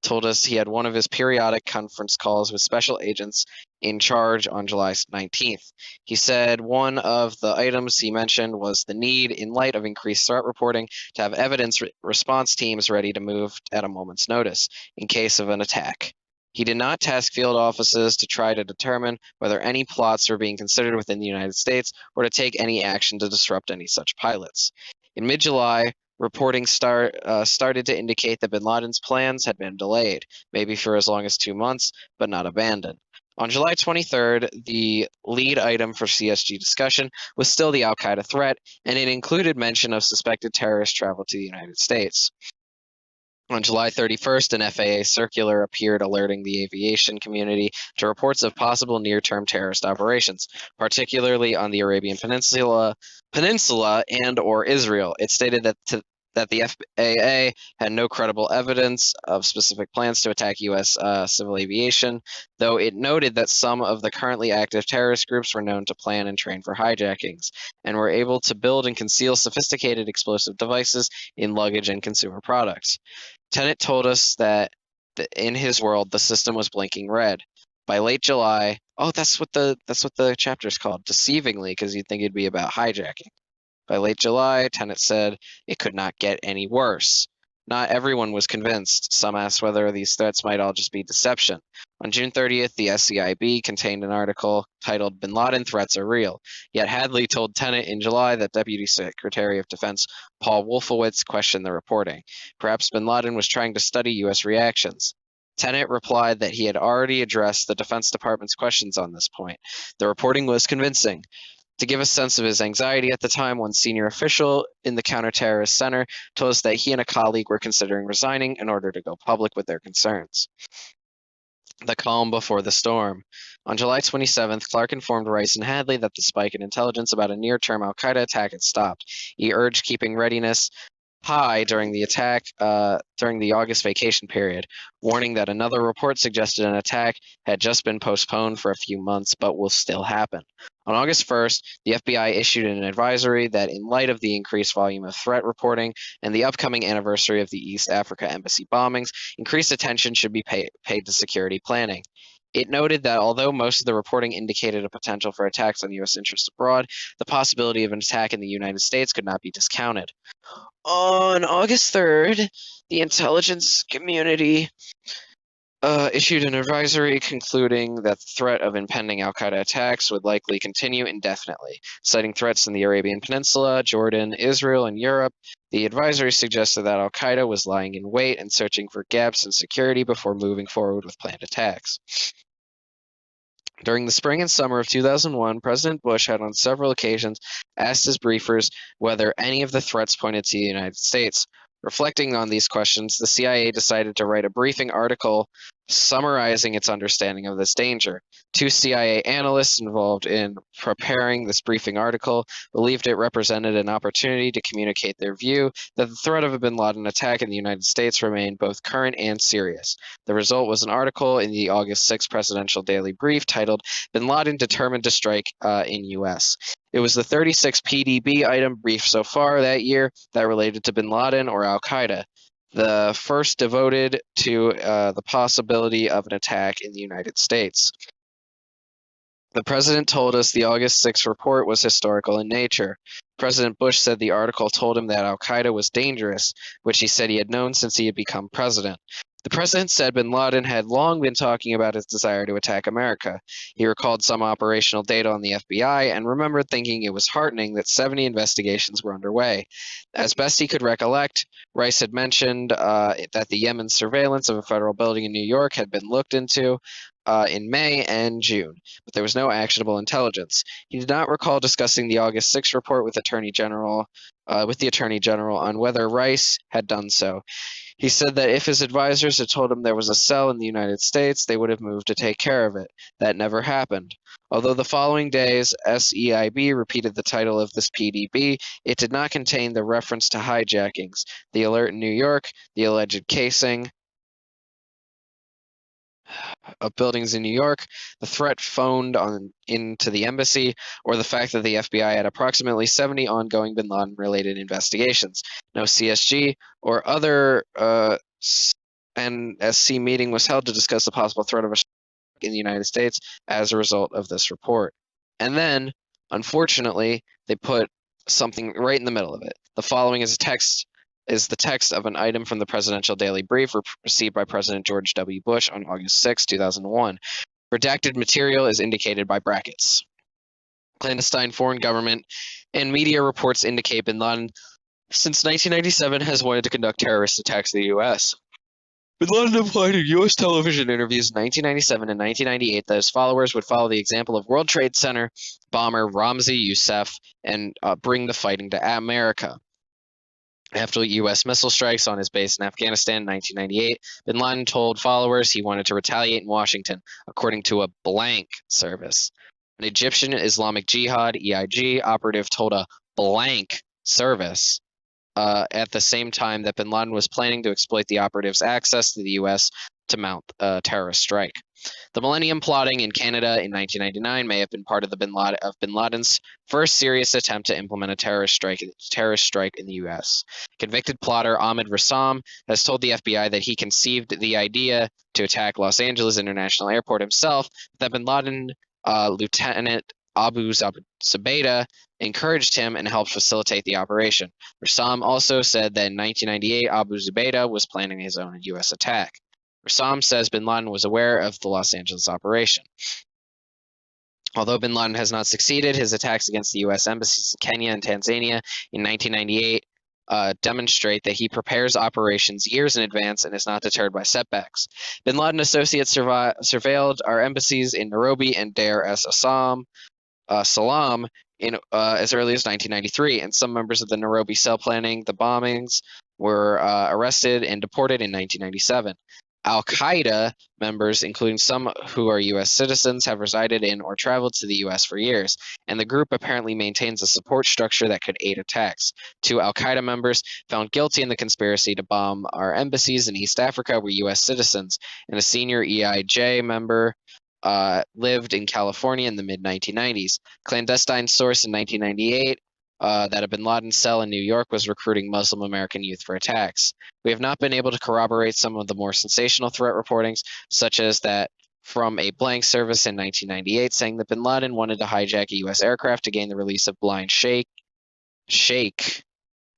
told us he had one of his periodic conference calls with special agents in charge on July 19th. He said one of the items he mentioned was the need, in light of increased threat reporting, to have evidence response teams ready to move at a moment's notice in case of an attack. He did not task field offices to try to determine whether any plots were being considered within the United States or to take any action to disrupt any such pilots. In mid-July, reporting started to indicate that bin Laden's plans had been delayed, maybe for as long as 2 months, but not abandoned. On July 23rd, the lead item for CSG discussion was still the al-Qaeda threat, and it included mention of suspected terrorist travel to the United States. On July 31st, an FAA circular appeared alerting the aviation community to reports of possible near-term terrorist operations, particularly on the Arabian Peninsula and/or Israel. It stated that the FAA had no credible evidence of specific plans to attack U.S. Civil aviation, though it noted that some of the currently active terrorist groups were known to plan and train for hijackings, and were able to build and conceal sophisticated explosive devices in luggage and consumer products. Tenet told us that in his world, the system was blinking red. By late July, that's what the chapter is called, deceivingly, because you'd think it'd be about hijacking. By late July, Tenet said it could not get any worse. Not everyone was convinced. Some asked whether these threats might all just be deception. On June 30th, the SCIB contained an article titled "Bin Laden Threats Are Real," yet Hadley told Tenet in July that Deputy Secretary of Defense Paul Wolfowitz questioned the reporting. Perhaps bin Laden was trying to study U.S. reactions. Tenet replied that he had already addressed the Defense Department's questions on this point. The reporting was convincing. To give a sense of his anxiety at the time, one senior official in the Counterterrorist Center told us that he and a colleague were considering resigning in order to go public with their concerns. The calm before the storm. On July 27th, Clark informed Rice and Hadley that the spike in intelligence about a near-term al-Qaeda attack had stopped. He urged keeping readiness high during the August vacation period, warning that another report suggested an attack had just been postponed for a few months but will still happen. On August 1st, the FBI issued an advisory that in light of the increased volume of threat reporting and the upcoming anniversary of the East Africa embassy bombings, increased attention should be paid to security planning. It noted that although most of the reporting indicated a potential for attacks on U.S. interests abroad, the possibility of an attack in the United States could not be discounted. On August 3rd, the intelligence community issued an advisory concluding that the threat of impending al-Qaeda attacks would likely continue indefinitely. Citing threats in the Arabian Peninsula, Jordan, Israel, and Europe, the advisory suggested that al-Qaeda was lying in wait and searching for gaps in security before moving forward with planned attacks. During the spring and summer of 2001, President Bush had on several occasions asked his briefers whether any of the threats pointed to the United States. Reflecting on these questions, the CIA decided to write a briefing article summarizing its understanding of this danger. Two CIA analysts involved in preparing this briefing article believed it represented an opportunity to communicate their view that the threat of a bin Laden attack in the United States remained both current and serious. The result was an article in the August 6 presidential daily brief titled "Bin Laden Determined to Strike in U.S." It was the 36th PDB item brief so far that year that related to bin Laden or al-Qaeda, the first devoted to the possibility of an attack in the United States. The president told us the August 6 report was historical in nature. President Bush said the article told him that al-Qaeda was dangerous, which he said he had known since he had become president. The president said bin Laden had long been talking about his desire to attack America. He recalled some operational data on the FBI and remembered thinking it was heartening that 70 investigations were underway. As best he could recollect, Rice had mentioned that the Yemen surveillance of a federal building in New York had been looked into in May and June, but there was no actionable intelligence. He did not recall discussing the August 6 report with the Attorney General on whether Rice had done so. He said that if his advisors had told him there was a cell in the United States, they would have moved to take care of it. That never happened. Although the following days, SEIB repeated the title of this PDB, it did not contain the reference to hijackings, the alert in New York, the alleged casing of buildings in New York, the threat phoned into the embassy, or the fact that the FBI had approximately 70 ongoing bin Laden-related investigations. No CSG or other NSC meeting was held to discuss the possible threat of a strike in the United States as a result of this report. And then, unfortunately, they put something right in the middle of it. The following is the text of an item from the presidential daily brief received by President George W. Bush on August 6, 2001. Redacted material is indicated by brackets. Clandestine foreign government and media reports indicate bin Laden, since 1997, has wanted to conduct terrorist attacks in the U.S. Bin Laden implied in U.S. television interviews in 1997 and 1998 that his followers would follow the example of World Trade Center bomber Ramzi Youssef and bring the fighting to America. After U.S. missile strikes on his base in Afghanistan in 1998, bin Laden told followers he wanted to retaliate in Washington, according to a blank service. An Egyptian Islamic Jihad (EIG) operative told a blank service at the same time that bin Laden was planning to exploit the operative's access to the U.S. to mount a terrorist strike. The Millennium Plotting in Canada in 1999 may have been part of bin Laden's first serious attempt to implement a terrorist strike in the U.S. Convicted plotter Ahmed Rassam has told the FBI that he conceived the idea to attack Los Angeles International Airport himself, that bin Laden Lieutenant Abu Zubaydah encouraged him and helped facilitate the operation. Rassam also said that in 1998, Abu Zubaydah was planning his own U.S. attack. Rassam says bin Laden was aware of the Los Angeles operation. Although bin Laden has not succeeded, his attacks against the U.S. embassies in Kenya and Tanzania in 1998 demonstrate that he prepares operations years in advance and is not deterred by setbacks. Bin Laden associates surveilled our embassies in Nairobi and Dar es Salaam as early as 1993, and some members of the Nairobi cell planning the bombings were arrested and deported in 1997. Al-Qaeda members, including some who are U.S. citizens, have resided in or traveled to the U.S. for years, and the group apparently maintains a support structure that could aid attacks. 2 Al-Qaeda members found guilty in the conspiracy to bomb our embassies in East Africa were U.S. citizens, and a senior EIJ member lived in California in the mid-1990s. Clandestine source in 1998 that a bin Laden cell in New York was recruiting Muslim American youth for attacks. We have not been able to corroborate some of the more sensational threat reportings, such as that from a blank service in 1998 saying that bin Laden wanted to hijack a U.S. aircraft to gain the release of blind Sheikh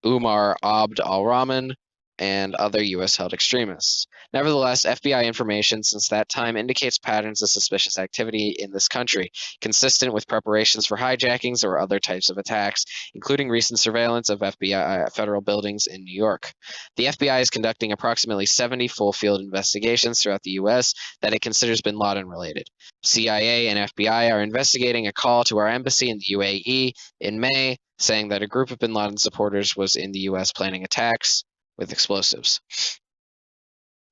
Umar Abd al-Rahman and other U.S.-held extremists. Nevertheless, FBI information since that time indicates patterns of suspicious activity in this country, consistent with preparations for hijackings or other types of attacks, including recent surveillance of FBI federal buildings in New York. The FBI is conducting approximately 70 full-field investigations throughout the U.S. that it considers bin Laden related. CIA and FBI are investigating a call to our embassy in the UAE in May, saying that a group of bin Laden supporters was in the U.S. planning attacks with explosives.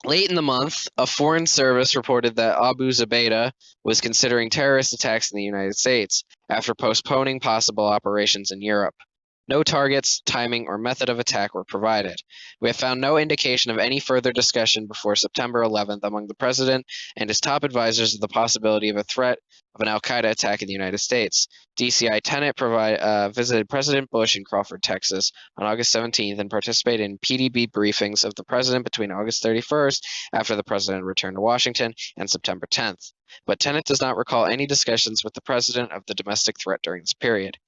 Late in the month, a foreign service reported that Abu Zubaydah was considering terrorist attacks in the United States after postponing possible operations in Europe. No targets, timing, or method of attack were provided. We have found no indication of any further discussion before September 11th among the president and his top advisors of the possibility of a threat of an al-Qaeda attack in the United States. DCI Tenet visited President Bush in Crawford, Texas on August 17th and participated in PDB briefings of the president between August 31st, after the president returned to Washington, and September 10th. But Tenet does not recall any discussions with the president of the domestic threat during this period.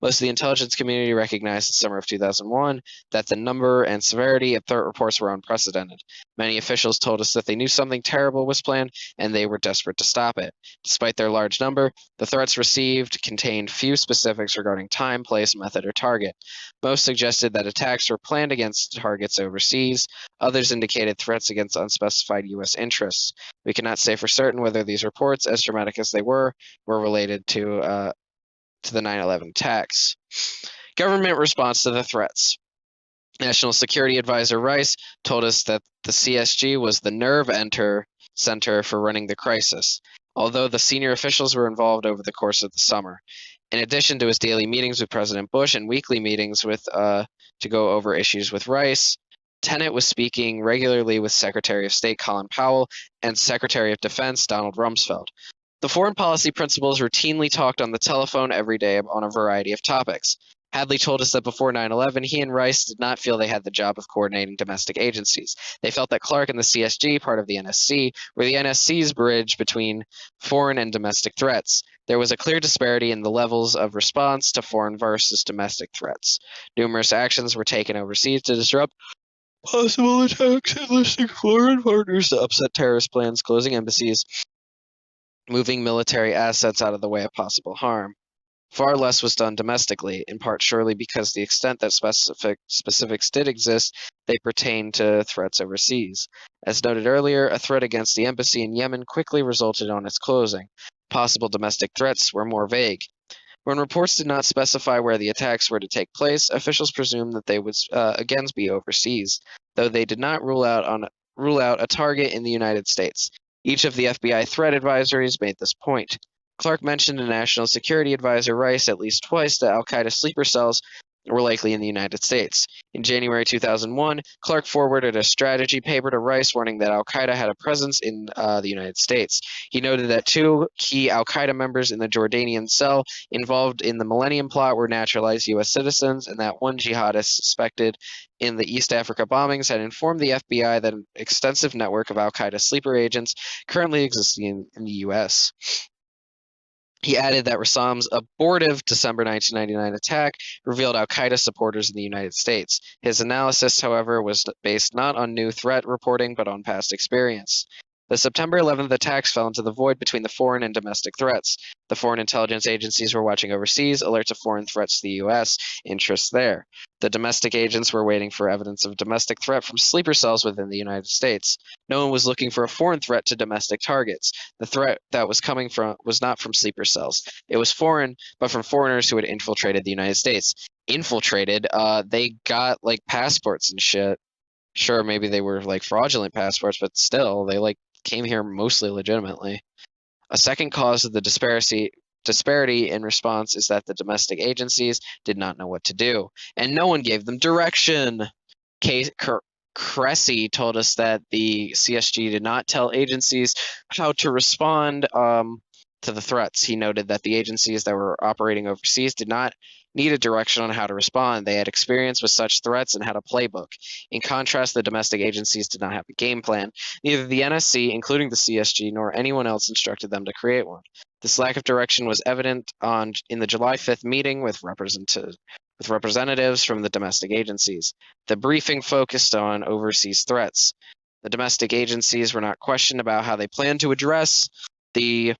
Most of the intelligence community recognized in summer of 2001 that the number and severity of threat reports were unprecedented. Many officials told us that they knew something terrible was planned and they were desperate to stop it. Despite their large number, the threats received contained few specifics regarding time, place, method, or target. Most suggested that attacks were planned against targets overseas. Others indicated threats against unspecified U.S. interests. We cannot say for certain whether these reports, as dramatic as they were related to the 9/11 attacks. Government response to the threats. National Security Advisor Rice told us that the CSG was the nerve center for running the crisis, although the senior officials were involved over the course of the summer. In addition to his daily meetings with President Bush and weekly meetings to go over issues with Rice, Tenet was speaking regularly with Secretary of State Colin Powell and Secretary of Defense Donald Rumsfeld. The foreign policy principals routinely talked on the telephone every day on a variety of topics. Hadley told us that before 9/11, he and Rice did not feel they had the job of coordinating domestic agencies. They felt that Clark and the CSG, part of the NSC, were the NSC's bridge between foreign and domestic threats. There was a clear disparity in the levels of response to foreign versus domestic threats. Numerous actions were taken overseas to disrupt possible attacks, enlisting foreign partners to upset terrorist plans, closing embassies, moving military assets out of the way of possible harm. Far less was done domestically, in part surely because the extent that specifics did exist, they pertained to threats overseas. As noted earlier, a threat against the embassy in Yemen quickly resulted on its closing. Possible domestic threats were more vague. When reports did not specify where the attacks were to take place, officials presumed that they would again be overseas, though they did not rule out a target in the United States. Each of the FBI threat advisories made this point. Clark mentioned to National Security Advisor Rice at least twice that al-Qaeda sleeper cells were likely in the United States. In January 2001, Clark forwarded a strategy paper to Rice warning that al-Qaeda had a presence in the United States. He noted that two key al-Qaeda members in the Jordanian cell involved in the Millennium Plot were naturalized U.S. citizens, and that one jihadist suspected in the East Africa bombings had informed the FBI that an extensive network of al-Qaeda sleeper agents currently existing in the U.S. He added that Rassam's abortive December 1999 attack revealed al-Qaeda supporters in the United States. His analysis, however, was based not on new threat reporting, but on past experience. The September 11th attacks fell into the void between the foreign and domestic threats. The foreign intelligence agencies were watching overseas, alerts of foreign threats to the U.S., interests there. The domestic agents were waiting for evidence of domestic threat from sleeper cells within the United States. No one was looking for a foreign threat to domestic targets. The threat that was coming from was not from sleeper cells. It was foreign, but from foreigners who had infiltrated the United States. Infiltrated, they got like passports and shit. Sure, maybe they were like fraudulent passports, but still, they like came here mostly legitimately. A second cause of the disparity in response is that the domestic agencies did not know what to do, and no one gave them direction. Cressy told us that the CSG did not tell agencies how to respond to to the threats. He noted that the agencies that were operating overseas did not need a direction on how to respond. They had experience with such threats and had a playbook. In contrast, the domestic agencies did not have a game plan. Neither the NSC, including the CSG, nor anyone else instructed them to create one. This lack of direction was evident in the July 5th meeting with representatives from the domestic agencies. The briefing focused on overseas threats. The domestic agencies were not questioned about how they planned to address the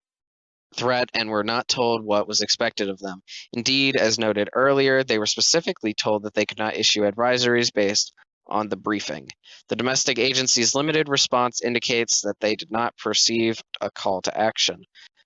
threat and were not told what was expected of them. Indeed, as noted earlier, they were specifically told that they could not issue advisories based on the briefing. The domestic agency's limited response indicates that they did not perceive a call to action.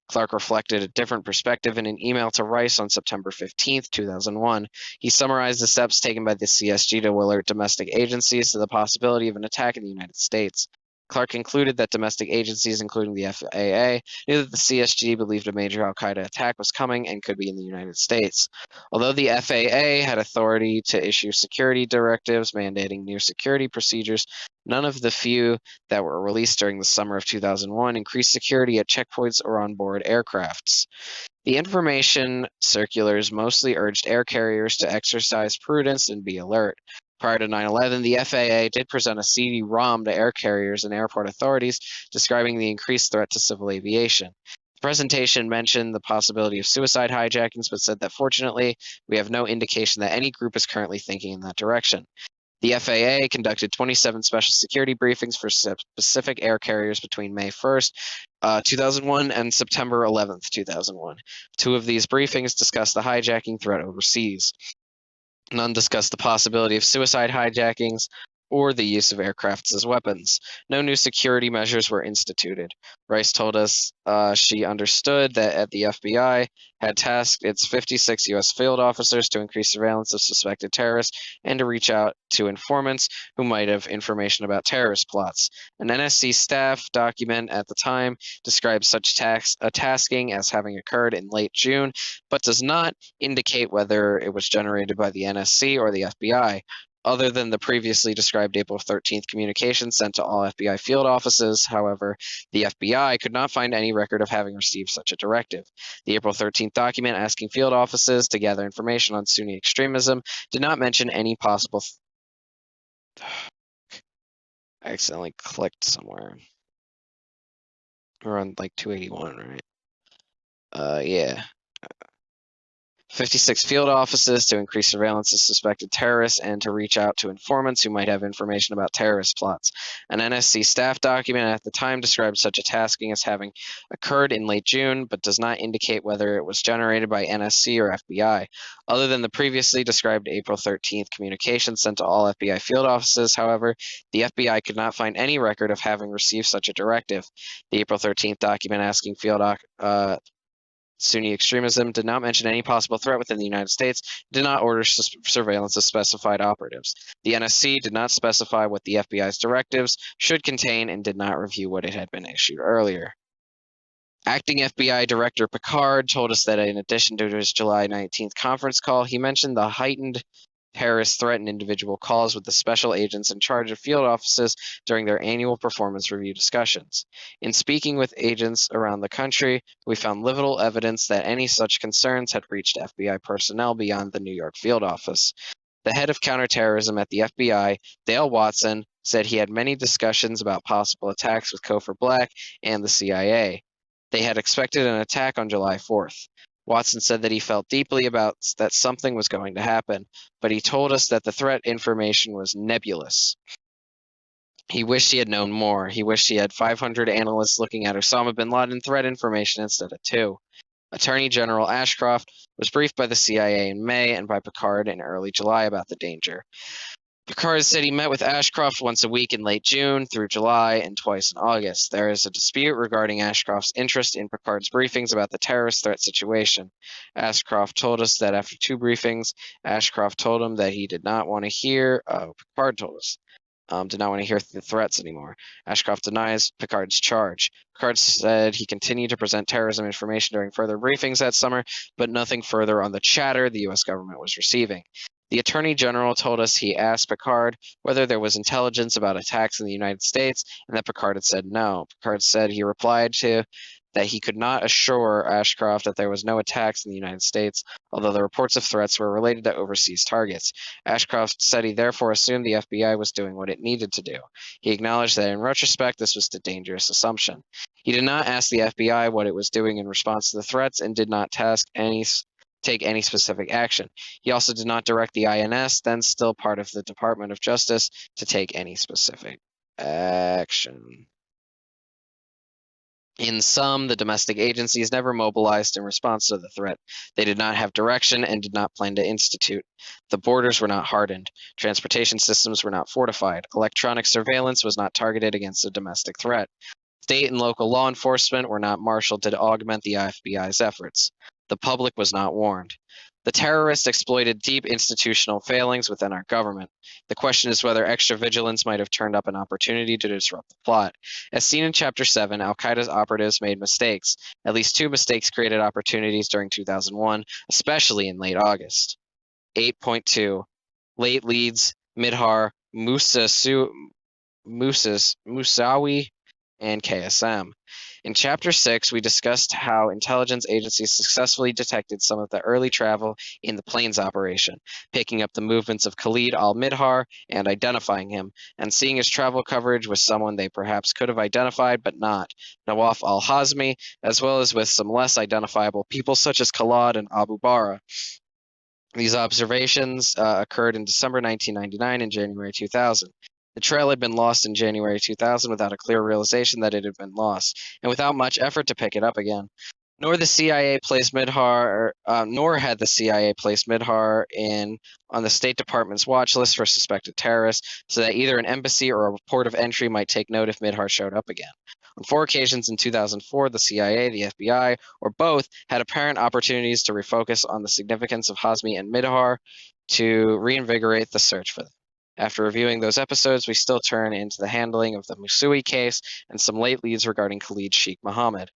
Clark reflected a different perspective in an email to Rice on September 15, 2001. He summarized the steps taken by the CSG to alert domestic agencies to the possibility of an attack in the United States. Clark concluded that domestic agencies, including the FAA, knew that the CSG believed a major al-Qaeda attack was coming and could be in the United States. Although the FAA had authority to issue security directives mandating new security procedures, none of the few that were released during the summer of 2001 increased security at checkpoints or on board aircrafts. The information circulars mostly urged air carriers to exercise prudence and be alert. Prior to 9/11, the FAA did present a CD-ROM to air carriers and airport authorities describing the increased threat to civil aviation. The presentation mentioned the possibility of suicide hijackings, but said that fortunately, we have no indication that any group is currently thinking in that direction. The FAA conducted 27 special security briefings for specific air carriers between May 1st, 2001 and September 11th, 2001. Two of these briefings discussed the hijacking threat overseas. None discussed the possibility of suicide hijackings or the use of aircrafts as weapons. No new security measures were instituted. Rice told us she understood that at the FBI had tasked its 56 U.S. field officers to increase surveillance of suspected terrorists and to reach out to informants who might have information about terrorist plots. An NSC staff document at the time describes such tasking as having occurred in late June, but does not indicate whether it was generated by the NSC or the FBI. Other than the previously described April 13th communication sent to all FBI field offices, however, the FBI could not find any record of having received such a directive. The April 13th document asking field offices to gather information on Sunni extremism did not mention any possible... I accidentally clicked somewhere. We're on like 281, right? Yeah. 56 field offices to increase surveillance of suspected terrorists and to reach out to informants who might have information about terrorist plots. An NSC staff document at the time described such a tasking as having occurred in late June, but does not indicate whether it was generated by NSC or FBI. Other than the previously described April 13th communication sent to all FBI field offices, however, the FBI could not find any record of having received such a directive. The April 13th document asking field Sunni extremism did not mention any possible threat within the United States, did not order surveillance of specified operatives. The NSC did not specify what the FBI's directives should contain and did not review what it had been issued earlier. Acting FBI Director Picard told us that in addition to his July 19th conference call, he mentioned the heightened terrorist threat and individual calls with the special agents in charge of field offices during their annual performance review discussions. In speaking with agents around the country, we found little evidence that any such concerns had reached FBI personnel beyond the New York field office. The head of counterterrorism at the FBI, Dale Watson, said he had many discussions about possible attacks with Cofer Black and the CIA. They had expected an attack on July 4th. Watson said that he felt deeply about that something was going to happen, but he told us that the threat information was nebulous. He wished he had known more. He wished he had 500 analysts looking at Osama bin Laden threat information instead of 2. Attorney General Ashcroft was briefed by the CIA in May and by Picard in early July about the danger. Picard said he met with Ashcroft once a week in late June through July and twice in August. There is a dispute regarding Ashcroft's interest in Picard's briefings about the terrorist threat situation. Ashcroft told us that after 2 briefings, Ashcroft told him that he did not want to hear, Picard told us, did not want to hear the threats anymore. Ashcroft denies Picard's charge. Picard said he continued to present terrorism information during further briefings that summer, but nothing further on the chatter the U.S. government was receiving. The Attorney General told us he asked Picard whether there was intelligence about attacks in the United States, and that Picard had said no. Picard said he replied to that he could not assure Ashcroft that there was no attacks in the United States, although the reports of threats were related to overseas targets. Ashcroft said he therefore assumed the FBI was doing what it needed to do. He acknowledged that in retrospect this was a dangerous assumption. He did not ask the FBI what it was doing in response to the threats and did not take any specific action. He also did not direct the INS, then still part of the Department of Justice, to take any specific action. In sum, the domestic agencies never mobilized in response to the threat. They did not have direction and did not plan to institute. The borders were not hardened. Transportation systems were not fortified. Electronic surveillance was not targeted against a domestic threat. State and local law enforcement were not marshaled to augment the FBI's efforts. The public was not warned. The terrorists exploited deep institutional failings within our government. The question is whether extra vigilance might have turned up an opportunity to disrupt the plot. As seen in Chapter 7, Al-Qaeda's operatives made mistakes. At least 2 mistakes created opportunities during 2001, especially in late August. 8.2. Late leads Midhar, Musawi, and KSM. In Chapter 6, we discussed how intelligence agencies successfully detected some of the early travel in the planes operation, picking up the movements of Khalid al-Midhar and identifying him, and seeing his travel coverage with someone they perhaps could have identified but not, Nawaf al-Hazmi, as well as with some less identifiable people such as Khalad and Abu Bara. These observations occurred in December 1999 and January 2000. The trail had been lost in January 2000 without a clear realization that it had been lost, and without much effort to pick it up again. Nor had the CIA placed Midhar on the State Department's watch list for suspected terrorists, so that either an embassy or a port of entry might take note if Midhar showed up again. On 4 occasions in 2004, the CIA, the FBI, or both had apparent opportunities to refocus on the significance of Hazmi and Midhar to reinvigorate the search for them. After reviewing those episodes, we still turn into the handling of the Musawi case and some late leads regarding Khalid Sheikh Mohammed.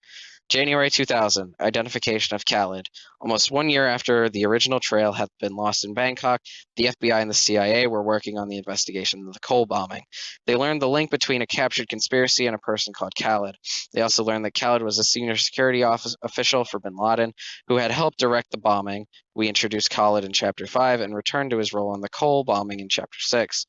January 2000, identification of Khalid. Almost 1 year after the original trail had been lost in Bangkok, the FBI and the CIA were working on the investigation of the Cole bombing. They learned the link between a captured conspiracy and a person called Khalid. They also learned that Khalid was a senior security official for bin Laden who had helped direct the bombing. We introduced Khalid in Chapter 5 and returned to his role in the Cole bombing in Chapter 6.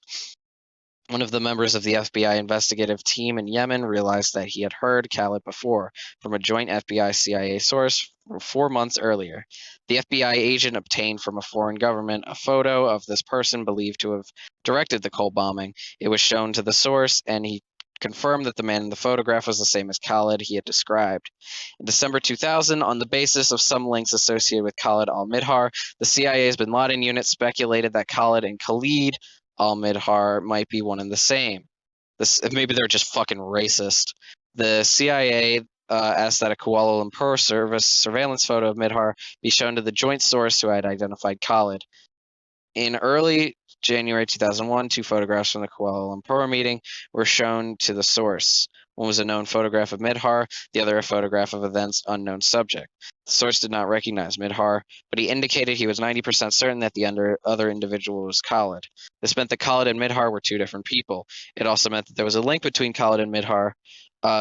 One of the members of the FBI investigative team in Yemen realized that he had heard Khalid before from a joint FBI-CIA source 4 months earlier. The FBI agent obtained from a foreign government a photo of this person believed to have directed the Cole bombing. It was shown to the source, and he confirmed that the man in the photograph was the same as Khalid he had described. In December 2000, on the basis of some links associated with Khalid al-Midhar, the CIA's bin Laden unit speculated that Khalid and Khalid al-Midhar might be one and the same. Maybe they're just fucking racist. The CIA asked that a Kuala Lumpur surveillance photo of Midhar be shown to the joint source who had identified Khalid. In early January 2001, 2 photographs from the Kuala Lumpur meeting were shown to the source. One was a known photograph of Midhar, the other a photograph of a then unknown subject. The source did not recognize Midhar, but he indicated he was 90% certain that the other individual was Khalid. This meant that Khalid and Midhar were 2 different people. It also meant that there was a link between Khalid and Midhar,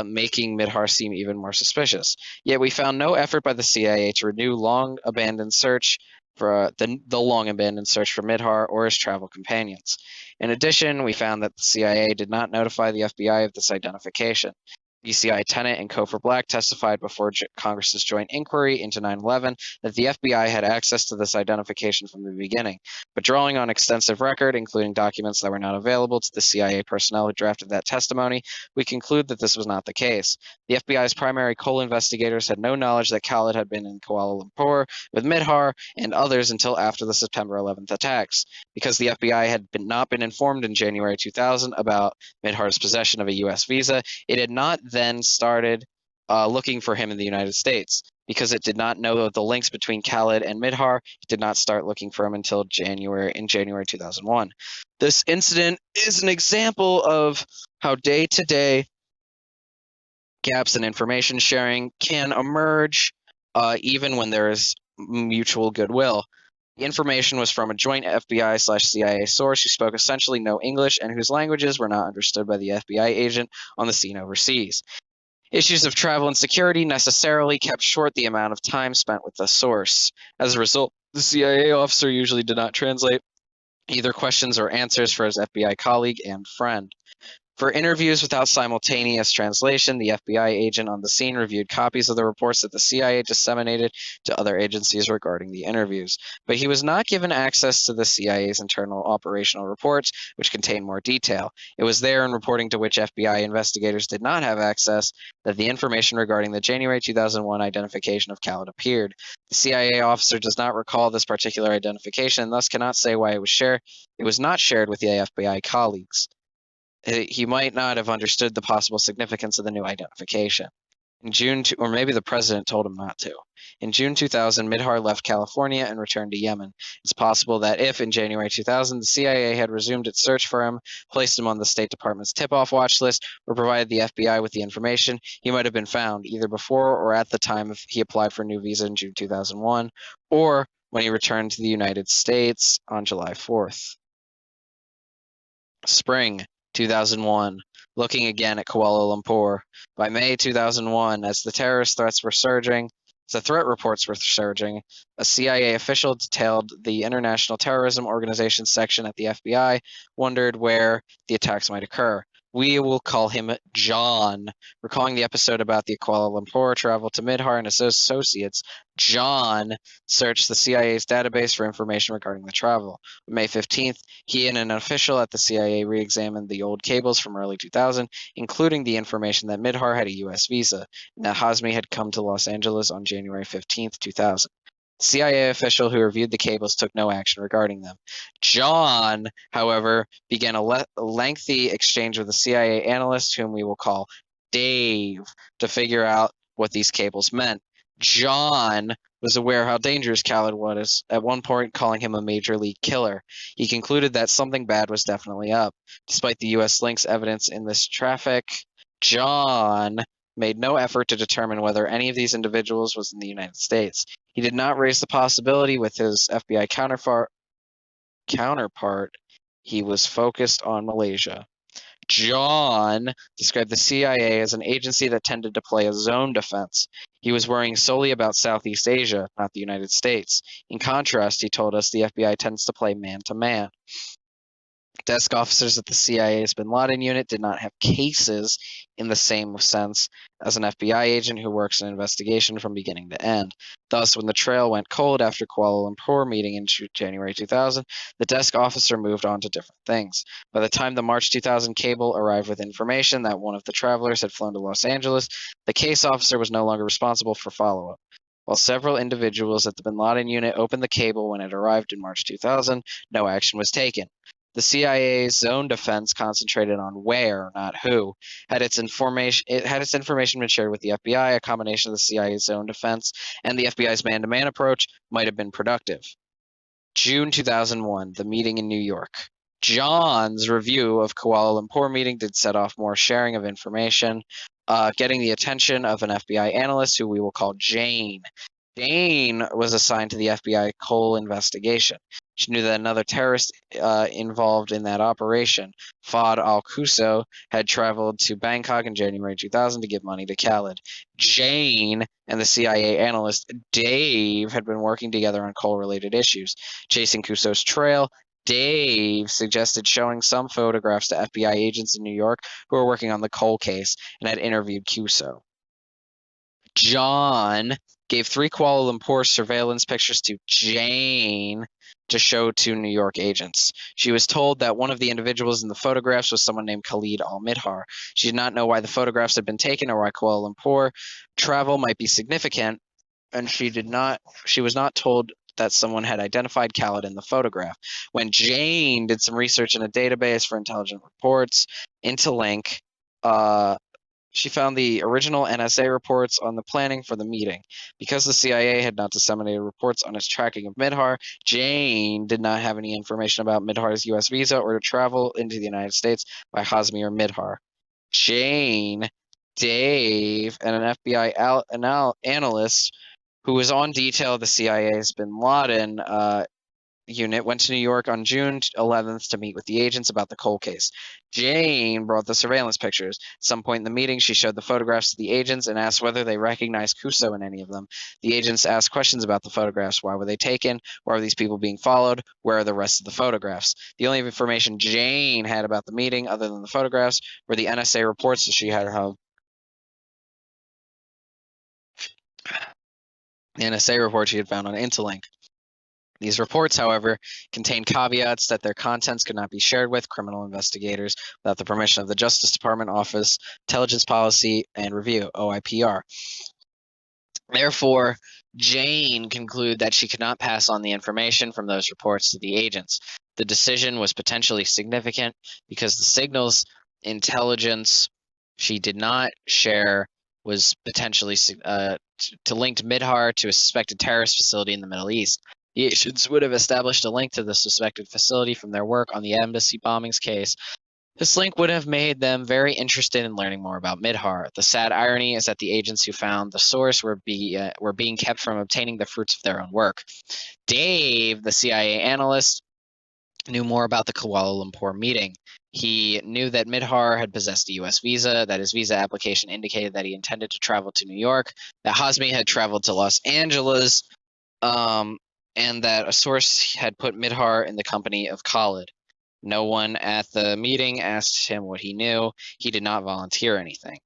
making Midhar seem even more suspicious. Yet we found no effort by the CIA to renew the long-abandoned search for Midhar or his travel companions. In addition, we found that the CIA did not notify the FBI of this identification. DCI Tennant and Kofor Black testified before Congress's joint inquiry into 9/11 that the FBI had access to this identification from the beginning, but drawing on extensive record, including documents that were not available to the CIA personnel who drafted that testimony, we conclude that this was not the case. The FBI's primary Cole investigators had no knowledge that Khalid had been in Kuala Lumpur with Midhar and others until after the September 11th attacks. Because the FBI had not been informed in January 2000 about Midhar's possession of a U.S. visa, it had not then started looking for him in the United States. Because it did not know the links between Khalid and Midhar, it did not start looking for him until January 2001. This incident is an example of how day-to-day gaps in information sharing can emerge even when there is mutual goodwill. The information was from a joint FBI/CIA source who spoke essentially no English and whose languages were not understood by the FBI agent on the scene overseas. Issues of travel and security necessarily kept short the amount of time spent with the source. As a result, the CIA officer usually did not translate either questions or answers for his FBI colleague and friend. For interviews without simultaneous translation, the FBI agent on the scene reviewed copies of the reports that the CIA disseminated to other agencies regarding the interviews. But he was not given access to the CIA's internal operational reports, which contained more detail. It was there in reporting to which FBI investigators did not have access that the information regarding the January 2001 identification of Khaled appeared. The CIA officer does not recall this particular identification and thus cannot say why it was not shared with the FBI colleagues. He might not have understood the possible significance of the new identification. In June, or maybe the president told him not to. In June 2000, Midhar left California and returned to Yemen. It's possible that if, in January 2000, the CIA had resumed its search for him, placed him on the State Department's tip-off watch list, or provided the FBI with the information, he might have been found, either before or at the time he applied for a new visa in June 2001, or when he returned to the United States on July 4th. Spring 2001, looking again at Kuala Lumpur. By May 2001, as the terrorist threats were surging, the threat reports were surging, a CIA official detailed the International Terrorism Organization section at the FBI wondered where the attacks might occur. We will call him John. Recalling the episode about the Kuala Lumpur travel to Midhar and his associates, John searched the CIA's database for information regarding the travel. On May 15th, he and an official at the CIA re-examined the old cables from early 2000, including the information that Midhar had a U.S. visa and that Hazmi had come to Los Angeles on January 15th, 2000. The CIA official who reviewed the cables took no action regarding them. John, however, began a lengthy exchange with a CIA analyst whom we will call Dave to figure out what these cables meant. John was aware how dangerous Khaled was, at one point calling him a major league killer. He concluded that something bad was definitely up. Despite the U.S. links evidence in this traffic, John made no effort to determine whether any of these individuals was in the United States. He did not raise the possibility with his FBI counterpart. He was focused on Malaysia. John described the CIA as an agency that tended to play a zone defense. He was worrying solely about Southeast Asia, not the United States. In contrast, he told us the FBI tends to play man-to-man. Desk officers at the CIA's Bin Laden unit did not have cases in the same sense as an FBI agent who works an investigation from beginning to end. Thus, when the trail went cold after Kuala Lumpur meeting in January 2000, the desk officer moved on to different things. By the time the March 2000 cable arrived with information that one of the travelers had flown to Los Angeles, the case officer was no longer responsible for follow-up. While several individuals at the Bin Laden unit opened the cable when it arrived in March 2000, no action was taken. The CIA's zone defense concentrated on where, not who. Had its information been shared with the FBI, a combination of the CIA's zone defense and the FBI's man-to-man approach might have been productive. June 2001, the meeting in New York. John's review of Kuala Lumpur meeting did set off more sharing of information, getting the attention of an FBI analyst who we will call Jane. Jane was assigned to the FBI coal investigation. She knew that another terrorist involved in that operation, Fahd al-Quso, had traveled to Bangkok in January 2000 to give money to Khaled. Jane and the CIA analyst Dave had been working together on coal-related issues. Chasing Quso's trail, Dave suggested showing some photographs to FBI agents in New York who were working on the coal case and had interviewed Quso. John gave 3 Kuala Lumpur surveillance pictures to Jane to show to New York agents. She was told that one of the individuals in the photographs was someone named Khalid al-Midhar. She did not know why the photographs had been taken or why Kuala Lumpur travel might be significant, and she was not told that someone had identified Khalid in the photograph. When Jane did some research in a database for intelligent reports, Interlink, she found the original NSA reports on the planning for the meeting. Because the CIA had not disseminated reports on its tracking of Midhar, Jane did not have any information about Midhar's U.S. visa or to travel into the United States by Hazmi or Midhar. Jane, Dave, and an FBI analyst who was on detail of the CIA's Bin Laden unit went to New York on June 11th to meet with the agents about the cold case. Jane brought the surveillance pictures. At some point in the meeting, she showed the photographs to the agents and asked whether they recognized Kuso in any of them. The agents asked questions about the photographs. Why were they taken? Why are these people being followed? Where are the rest of the photographs? The only information Jane had about the meeting, other than the photographs, were the NSA reports that she had held. The NSA report she had found on Interlink. These reports, however, contain caveats that their contents could not be shared with criminal investigators without the permission of the Justice Department Office Intelligence Policy and Review, OIPR. Therefore, Jane concluded that she could not pass on the information from those reports to the agents. The decision was potentially significant because the signals intelligence she did not share was potentially to link Midhar to a suspected terrorist facility in the Middle East. The agents would have established a link to the suspected facility from their work on the embassy bombings case. This link would have made them very interested in learning more about Midhar. The sad irony is that the agents who found the source were being kept from obtaining the fruits of their own work. Dave, the CIA analyst, knew more about the Kuala Lumpur meeting. He knew that Midhar had possessed a U.S. visa, that his visa application indicated that he intended to travel to New York, that Hazmi had traveled to Los Angeles, and that a source had put Midhar in the company of Khalid. No one at the meeting asked him what he knew. He did not volunteer anything.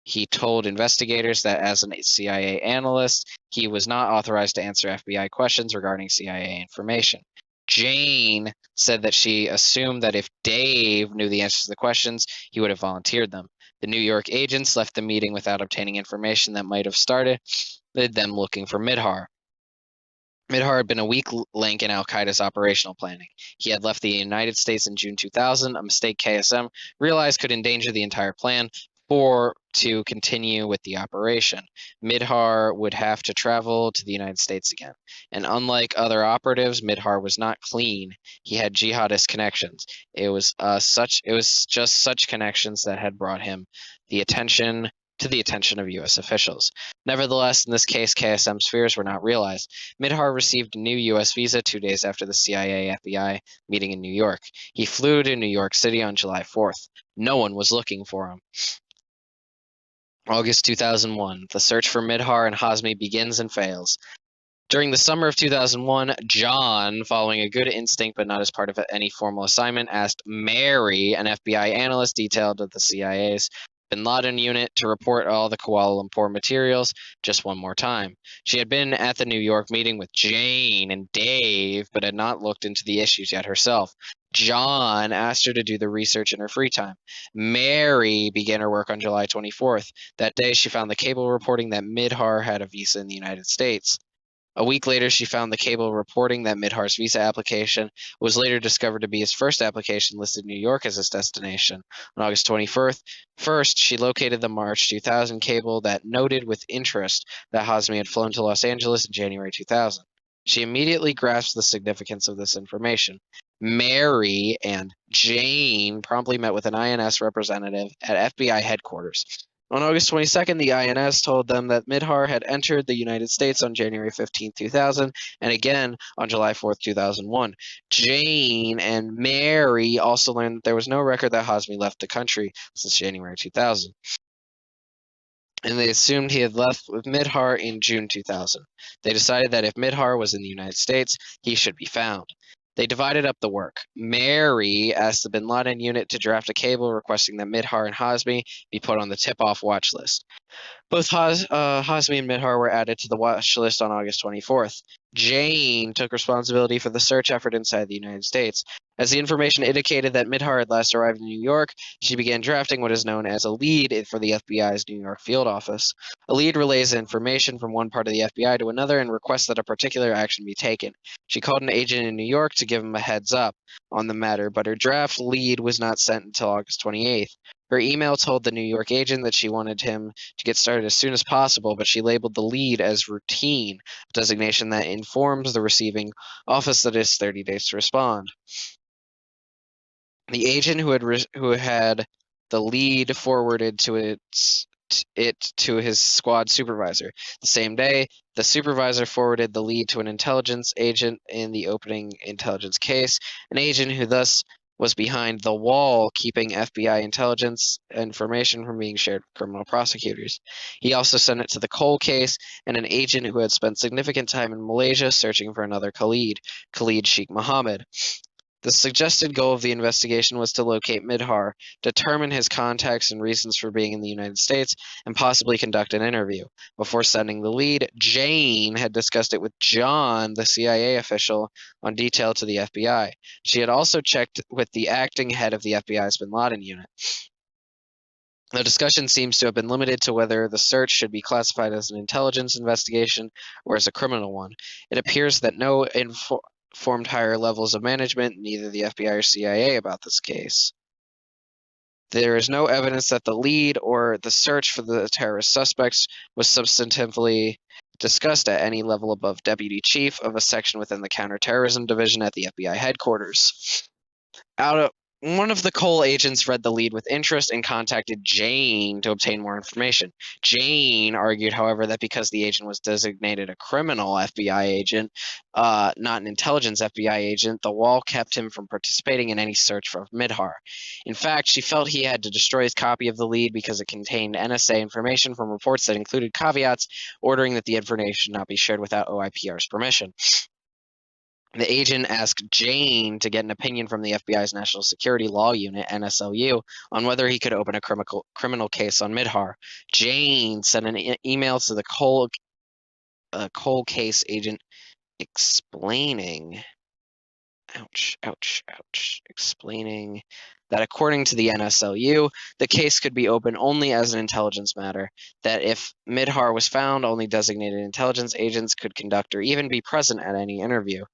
He told investigators that as a CIA analyst, he was not authorized to answer FBI questions regarding CIA information. Jane said that she assumed that if Dave knew the answers to the questions, he would have volunteered them. The New York agents left the meeting without obtaining information that might have started them looking for Midhar. Midhar had been a weak link in al-Qaeda's operational planning. He had left the United States in June 2000, a mistake KSM realized could endanger the entire plan to continue with the operation. Midhar would have to travel to the United States again. And unlike other operatives, Midhar was not clean. He had jihadist connections. It was just such connections that had brought him the attention of U.S. officials. Nevertheless, in this case, KSM's fears were not realized. Midhar received a new U.S. visa 2 days after the CIA-FBI meeting in New York. He flew to New York City on July 4th. No one was looking for him. August 2001. The search for Midhar and Hazmi begins and fails. During the summer of 2001, John, following a good instinct but not as part of any formal assignment, asked Mary, an FBI analyst detailed at the CIA's Bin Laden unit, to report all the Kuala Lumpur materials just one more time. She had been at the New York meeting with Jane and Dave, but had not looked into the issues yet herself. John asked her to do the research in her free time. Mary began her work on July 24th. That day, she found the cable reporting that Midhar had a visa in the United States. A week later, she found the cable reporting that Midhar's visa application was later discovered to be his first application listed New York as his destination. On August 21st, she located the March 2000 cable that noted with interest that Hazmi had flown to Los Angeles in January 2000. She immediately grasped the significance of this information. Mary and Jane promptly met with an INS representative at FBI headquarters. On August 22nd, the INS told them that Midhar had entered the United States on January 15, 2000, and again on July 4th, 2001. Jane and Mary also learned that there was no record that Hazmi left the country since January 2000. And they assumed he had left with Midhar in June 2000. They decided that if Midhar was in the United States, he should be found. They divided up the work. Mary asked the Bin Laden unit to draft a cable requesting that Midhar and Hazmi be put on the tip-off watch list. Both Hazmi and Midhar were added to the watch list on August 24th. Jane took responsibility for the search effort inside the United States. As the information indicated that Midhar had last arrived in New York, she began drafting what is known as a lead for the FBI's New York field office. A lead relays information from one part of the FBI to another and requests that a particular action be taken. She called an agent in New York to give him a heads up on the matter, but her draft lead was not sent until August 28th. Her email told the New York agent that she wanted him to get started as soon as possible, but she labeled the lead as routine, a designation that informs the receiving office that it has 30 days to respond. The agent who had the lead forwarded to its it to his squad supervisor. The same day, the supervisor forwarded the lead to an intelligence agent in the opening intelligence case, an agent who thus was behind the wall, keeping FBI intelligence information from being shared with criminal prosecutors. He also sent it to the Cole case and an agent who had spent significant time in Malaysia searching for another Khalid Sheikh Mohammed. The suggested goal of the investigation was to locate Midhar, determine his contacts and reasons for being in the United States, and possibly conduct an interview. Before sending the lead, Jane had discussed it with John, the CIA official, on detail to the FBI. She had also checked with the acting head of the FBI's Bin Laden unit. The discussion seems to have been limited to whether the search should be classified as an intelligence investigation or as a criminal one. It appears that no informed higher levels of management, neither the FBI or CIA, about this case. There is no evidence that the lead or the search for the terrorist suspects was substantively discussed at any level above deputy chief of a section within the counterterrorism division at the FBI headquarters. One of the Cole agents read the lead with interest and contacted Jane to obtain more information. Jane argued, however, that because the agent was designated a criminal FBI agent, not an intelligence FBI agent, the wall kept him from participating in any search for Midhar. In fact, she felt he had to destroy his copy of the lead because it contained NSA information from reports that included caveats ordering that the information not be shared without OIPR's permission. The agent asked Jane to get an opinion from the FBI's National Security Law Unit, NSLU, on whether he could open a criminal case on Midhar. Jane sent an email to the Cole case agent explaining explaining that according to the NSLU, the case could be open only as an intelligence matter, that if Midhar was found, only designated intelligence agents could conduct or even be present at any interview.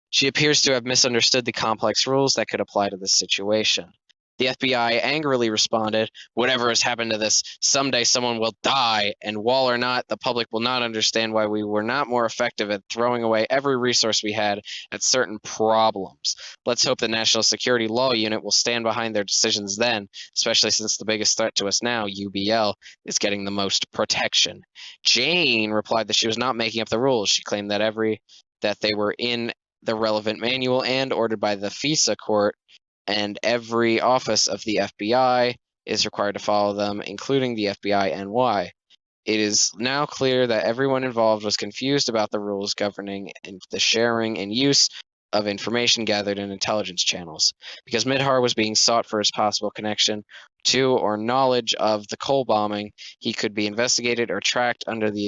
She appears to have misunderstood the complex rules that could apply to this situation. The FBI angrily responded, "Whatever has happened to this, someday someone will die, and wall or not, the public will not understand why we were not more effective at throwing away every resource we had at certain problems. Let's hope the National Security Law Unit will stand behind their decisions then, especially since the biggest threat to us now, UBL, is getting the most protection." Jane replied that she was not making up the rules. She claimed that they were in the relevant manual and ordered by the FISA court, and every office of the FBI is required to follow them, including the FBI NY. It is now clear that everyone involved was confused about the rules governing the sharing and use of information gathered in intelligence channels. Because Midhar was being sought for his possible connection to or knowledge of the Cole bombing, he could be investigated or tracked under the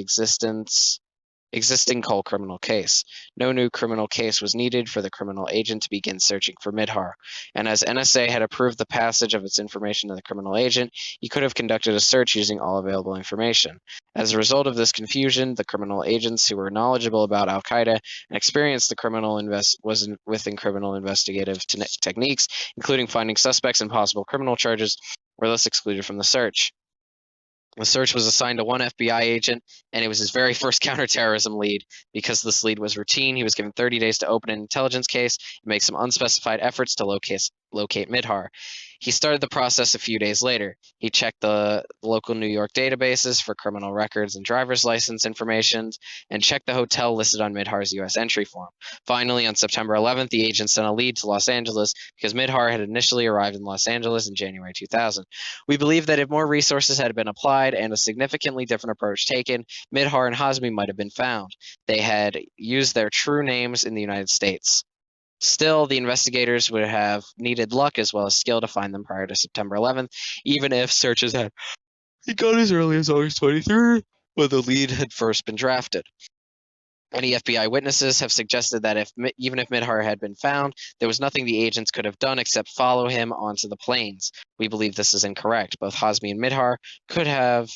existing Cole criminal case. No new criminal case was needed for the criminal agent to begin searching for Midhar, and as NSA had approved the passage of its information to the criminal agent, he could have conducted a search using all available information. As a result of this confusion, the criminal agents who were knowledgeable about Al-Qaeda and experienced within criminal investigative techniques, including finding suspects and possible criminal charges, were thus excluded from the search. The search was assigned to one FBI agent, and it was his very first counterterrorism lead. Because this lead was routine, he was given 30 days to open an intelligence case and make some unspecified efforts to locate Midhar. He started the process a few days later. He checked the local New York databases for criminal records and driver's license information, and checked the hotel listed on Midhar's U.S. entry form. Finally, on September 11th, the agent sent a lead to Los Angeles because Midhar had initially arrived in Los Angeles in January 2000. We believe that if more resources had been applied and a significantly different approach taken, Midhar and Hazmi might have been found. They had used their true names in the United States. Still, the investigators would have needed luck as well as skill to find them prior to September 11th, even if searches had begun as early as August 23rd, when the lead had first been drafted. Many FBI witnesses have suggested that even if Midhar had been found, there was nothing the agents could have done except follow him onto the planes. We believe this is incorrect. Both Hazmi and Midhar could have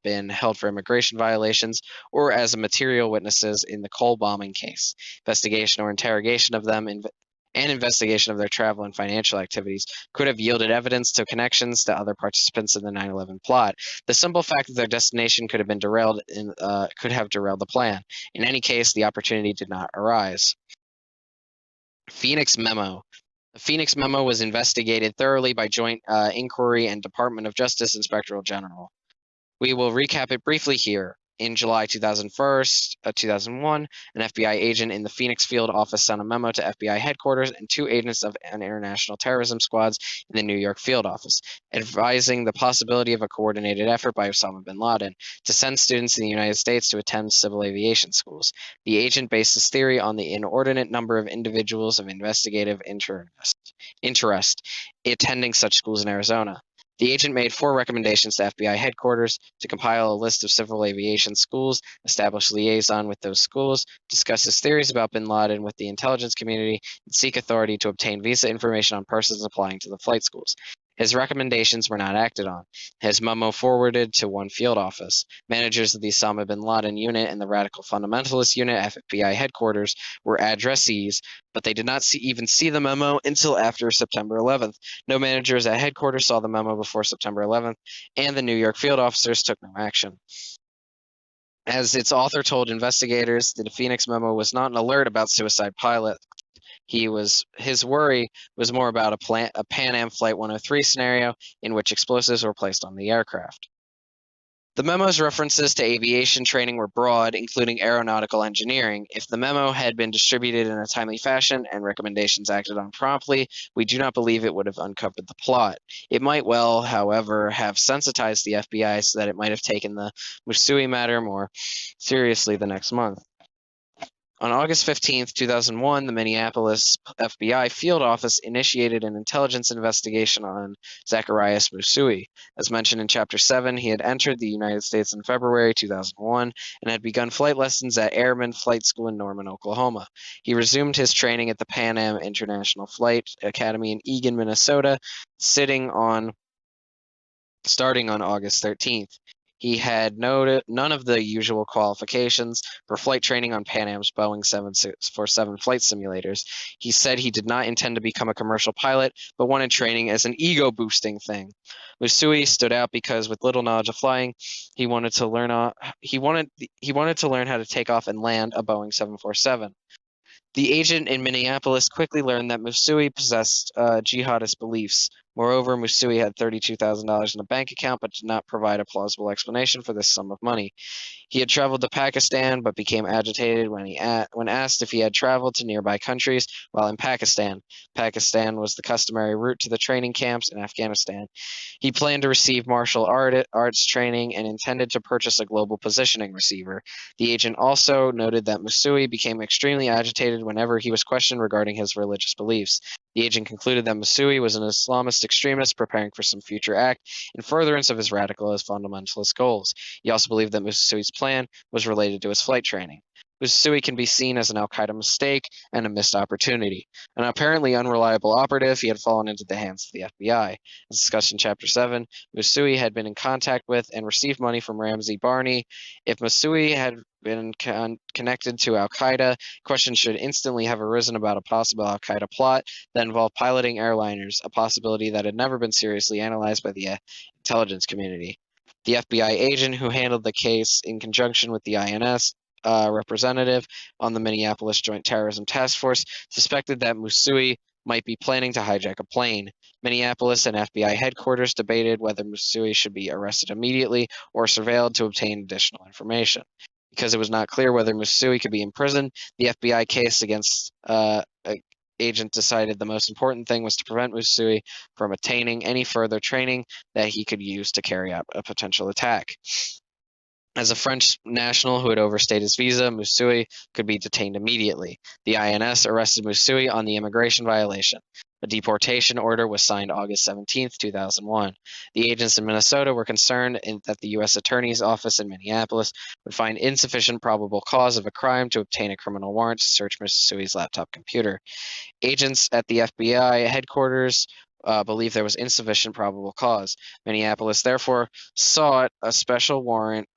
been held for immigration violations or as material witnesses in the Cole bombing case. Investigation or interrogation of them and investigation of their travel and financial activities could have yielded evidence to connections to other participants in the 9/11 plot. The simple fact that their destination could have been derailed could have derailed the plan. In any case, the opportunity did not arise. Phoenix Memo. The Phoenix Memo was investigated thoroughly by Joint Inquiry and Department of Justice Inspectorate General. We will recap it briefly here. In July 2001, an FBI agent in the Phoenix field office sent a memo to FBI headquarters and 2 agents of an international terrorism squads in the New York field office, advising the possibility of a coordinated effort by Osama bin Laden to send students in the United States to attend civil aviation schools. The agent based his theory on the inordinate number of individuals of investigative interest attending such schools in Arizona. The agent made 4 recommendations to FBI headquarters to compile a list of civil aviation schools, establish liaison with those schools, discuss his theories about bin Laden with the intelligence community, and seek authority to obtain visa information on persons applying to the flight schools. His recommendations were not acted on. His memo forwarded to one field office. Managers of the Osama bin Laden unit and the Radical Fundamentalist unit at FBI headquarters were addressees, but they did not even see the memo until after September 11th. No managers at headquarters saw the memo before September 11th, and the New York field officers took no action. As its author told investigators, the Phoenix memo was not an alert about suicide pilot. His worry was more about a Pan Am Flight 103 scenario in which explosives were placed on the aircraft. The memo's references to aviation training were broad, including aeronautical engineering. If the memo had been distributed in a timely fashion and recommendations acted on promptly, we do not believe it would have uncovered the plot. It might well, however, have sensitized the FBI so that it might have taken the Musui matter more seriously the next month. On August 15, 2001, the Minneapolis FBI field office initiated an intelligence investigation on Zacarias Musui. As mentioned in Chapter 7, he had entered the United States in February 2001 and had begun flight lessons at Airman Flight School in Norman, Oklahoma. He resumed his training at the Pan Am International Flight Academy in Eagan, Minnesota, starting on August 13th. He had none of the usual qualifications for flight training on Pan Am's Boeing 747 flight simulators. He said he did not intend to become a commercial pilot, but wanted training as an ego-boosting thing. Musui stood out because, with little knowledge of flying, he wanted to learn how to take off and land a Boeing 747. The agent in Minneapolis quickly learned that Musui possessed jihadist beliefs. Moreover, Musui had $32,000 in a bank account but did not provide a plausible explanation for this sum of money. He had traveled to Pakistan but became agitated when asked if he had traveled to nearby countries while in Pakistan. Pakistan was the customary route to the training camps in Afghanistan. He planned to receive martial arts training and intended to purchase a global positioning receiver. The agent also noted that Musui became extremely agitated whenever he was questioned regarding his religious beliefs. The agent concluded that Musui was an Islamist extremist preparing for some future act in furtherance of his radicalist fundamentalist goals. He also believed that Musui's plan was related to his flight training. Musui can be seen as an al-Qaeda mistake and a missed opportunity. An apparently unreliable operative, he had fallen into the hands of the FBI. As discussed in Chapter 7, Musui had been in contact with and received money from Ramsey Barney. If Musui had been connected to al-Qaeda, questions should instantly have arisen about a possible al-Qaeda plot that involved piloting airliners, a possibility that had never been seriously analyzed by the intelligence community. The FBI agent who handled the case in conjunction with the INS representative on the Minneapolis Joint Terrorism Task Force suspected that Musui might be planning to hijack a plane. Minneapolis and FBI headquarters debated whether Musui should be arrested immediately or surveilled to obtain additional information. Because it was not clear whether Musui could be imprisoned, the FBI case against agent decided the most important thing was to prevent Musui from attaining any further training that he could use to carry out a potential attack. As a French national who had overstayed his visa, Musui could be detained immediately. The INS arrested Musui on the immigration violation. A deportation order was signed August 17, 2001. The agents in Minnesota were concerned that the U.S. Attorney's Office in Minneapolis would find insufficient probable cause of a crime to obtain a criminal warrant to search Musui's laptop computer. Agents at the FBI headquarters believed there was insufficient probable cause. Minneapolis therefore sought a special warrant.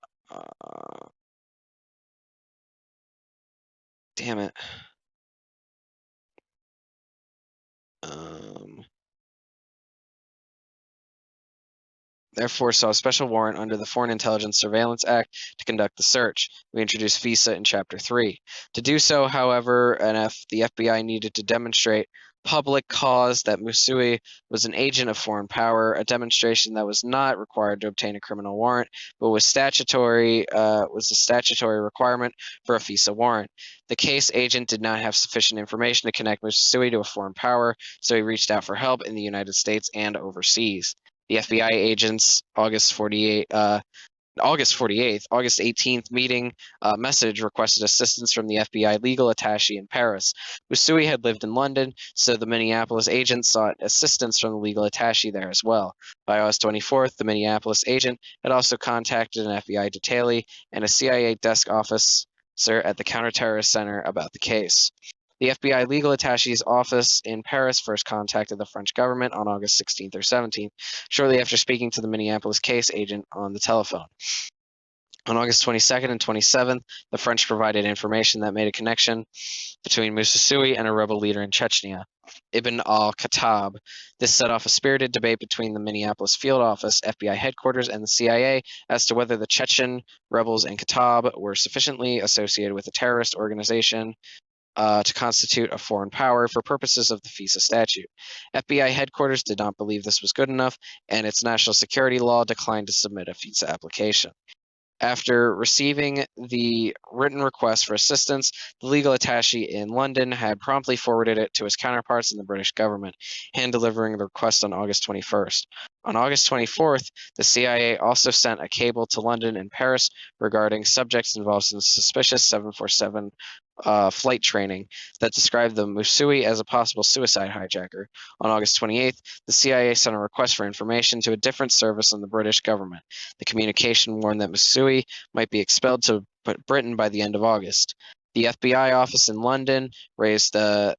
Damn it. Therefore saw a special warrant under the Foreign Intelligence Surveillance Act to conduct the search. We introduced FISA in Chapter 3. To do so, however, the FBI needed to demonstrate public cause that Musui was an agent of foreign power, a demonstration that was not required to obtain a criminal warrant, but was a statutory requirement for a FISA warrant. The case agent did not have sufficient information to connect Musui to a foreign power, so he reached out for help in the United States and overseas. The FBI agents, August 18th meeting message requested assistance from the FBI legal attaché in Paris. Musui had lived in London, so the Minneapolis agent sought assistance from the legal attaché there as well. By August 24th, the Minneapolis agent had also contacted an FBI detailee and a CIA desk officer at the Counterterrorist Center about the case. The FBI legal attaché's office in Paris first contacted the French government on August 16th or 17th, shortly after speaking to the Minneapolis case agent on the telephone. On August 22nd and 27th, the French provided information that made a connection between Musui and a rebel leader in Chechnya, Ibn al-Khattab. This set off a spirited debate between the Minneapolis field office, FBI headquarters, and the CIA as to whether the Chechen rebels and Khattab were sufficiently associated with a terrorist organization to constitute a foreign power for purposes of the FISA statute. FBI headquarters did not believe this was good enough, and its national security law declined to submit a FISA application. After receiving the written request for assistance, the legal attaché in London had promptly forwarded it to his counterparts in the British government, hand-delivering the request on August 21st. On August 24th, the CIA also sent a cable to London and Paris regarding subjects involved in suspicious 747 flight training that described the Musui as a possible suicide hijacker. On August 28th, the CIA sent a request for information to a different service in the British government. The communication warned that Musui might be expelled to Britain by the end of August. The FBI office in London raised the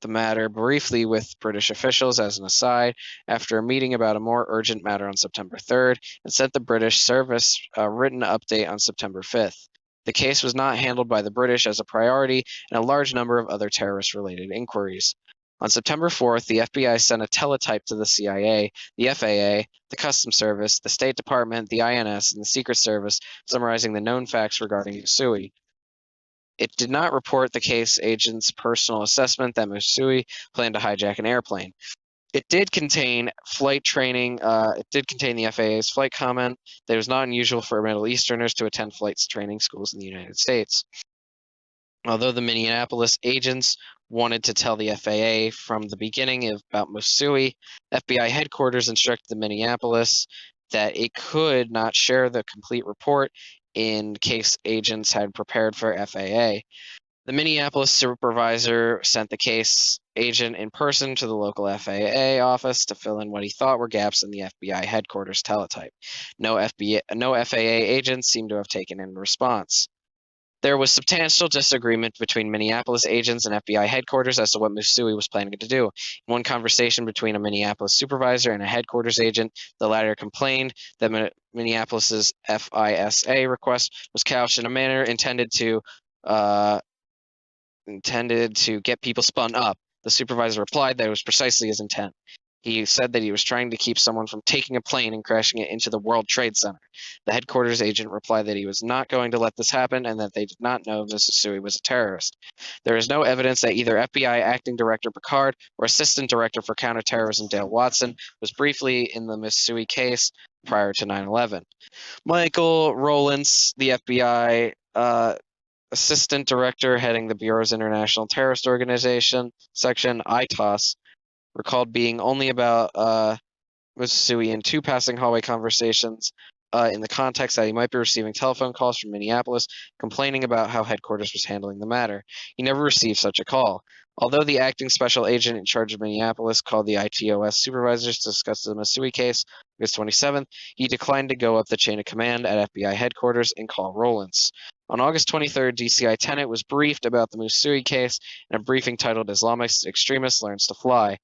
matter briefly with British officials as an aside after a meeting about a more urgent matter on September 3rd and sent the British service a written update on September 5th. The case was not handled by the British as a priority in a large number of other terrorist-related inquiries. On September 4th, the FBI sent a teletype to the CIA, the FAA, the Customs Service, the State Department, the INS, and the Secret Service, summarizing the known facts regarding Musui. It did not report the case agent's personal assessment that Musui planned to hijack an airplane. It did contain flight training. It did contain the FAA's flight comment that it was not unusual for Middle Easterners to attend flight training schools in the United States. Although the Minneapolis agents wanted to tell the FAA from the beginning about Musui, FBI headquarters instructed the Minneapolis that it could not share the complete report in case agents had prepared for FAA. The Minneapolis supervisor sent the case agent in person to the local FAA office to fill in what he thought were gaps in the FBI headquarters teletype. No FAA agents seemed to have taken in response. There was substantial disagreement between Minneapolis agents and FBI headquarters as to what Musui was planning to do. In one conversation between a Minneapolis supervisor and a headquarters agent, the latter complained that Minneapolis's FISA request was couched in a manner intended to get people spun up. The supervisor replied that it was precisely his intent. He said that he was trying to keep someone from taking a plane and crashing it into the World Trade Center. The headquarters agent replied that he was not going to let this happen and that they did not know Musui was a terrorist. There is no evidence that either FBI Acting Director Picard or Assistant Director for Counterterrorism Dale Watson was briefly in the Musui case prior to 9/11. Michael Rowlands, the FBI Assistant Director heading the Bureau's International Terrorist Organization section, ITOS, recalled being only about Musui in two passing hallway conversations in the context that he might be receiving telephone calls from Minneapolis complaining about how headquarters was handling the matter. He never received such a call. Although the acting special agent in charge of Minneapolis called the ITOS supervisors to discuss the Musui case August 27th, he declined to go up the chain of command at FBI headquarters and call Rowlands. On August 23rd, DCI Tenet was briefed about the Musui case in a briefing titled Islamic Extremist Learns to Fly.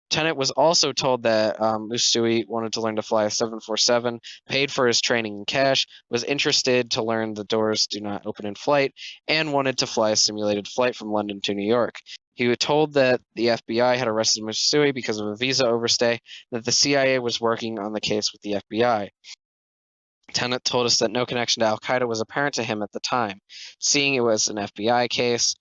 Tenet was also told that Musui wanted to learn to fly a 747, paid for his training in cash, was interested to learn the doors do not open in flight, and wanted to fly a simulated flight from London to New York. He was told that the FBI had arrested Musui because of a visa overstay, and that the CIA was working on the case with the FBI. Tenet told us that no connection to Al-Qaeda was apparent to him at the time. Seeing it was an FBI case,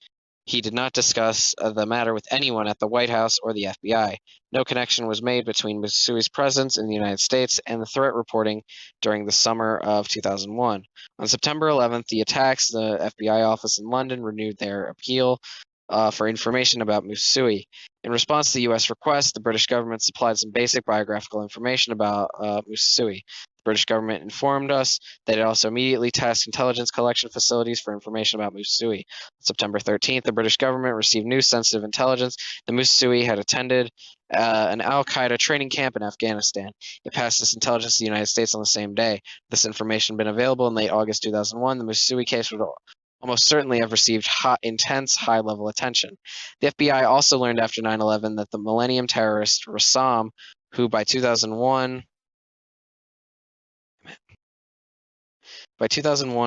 He did not discuss the matter with anyone at the White House or the FBI. No connection was made between Mutsui's presence in the United States and the threat reporting during the summer of 2001. On September 11th, the attacks, the FBI office in London renewed their appeal for information about Mutsui. In response to the U.S. request, the British government supplied some basic biographical information about Mutsui. The British government informed us that it also immediately tasked intelligence collection facilities for information about Mutsui. On September 13th, the British government received new sensitive intelligence that Mutsui had attended an al-Qaeda training camp in Afghanistan. It passed this intelligence to the United States on the same day. This information had been available in late August 2001. The Mutsui case would almost certainly have received intense, high-level attention. The FBI also learned after 9/11 that the Millennium terrorist Rassam, who by 2001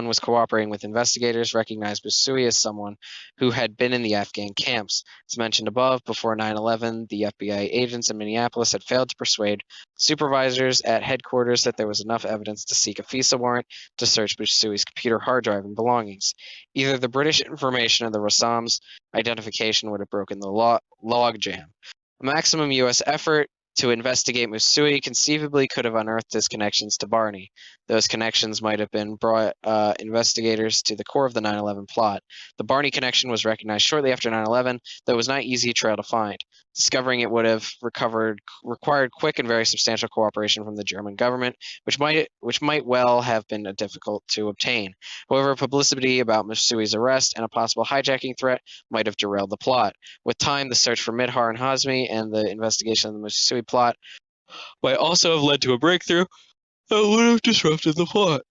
was cooperating with investigators, recognized Mutsui as someone who had been in the Afghan camps. As mentioned above, before 9/11, the FBI agents in Minneapolis had failed to persuade supervisors at headquarters that there was enough evidence to seek a FISA warrant to search Mutsui's computer hard drive and belongings. Either the British information or the Rassam's identification would have broken the logjam. A maximum U.S. effort to investigate Mutsui conceivably could have unearthed his connections to Barney. Those connections might have been brought investigators to the core of the 9/11 plot. The Barney connection was recognized shortly after 9/11, though it was not an easy trail to find. Discovering it would have required quick and very substantial cooperation from the German government, which might well have been difficult to obtain. However, publicity about Mutsui's arrest and a possible hijacking threat might have derailed the plot. With time, the search for Midhar and Hazmi and the investigation of the Mutsui plot might also have led to a breakthrough that would have disrupted the plot.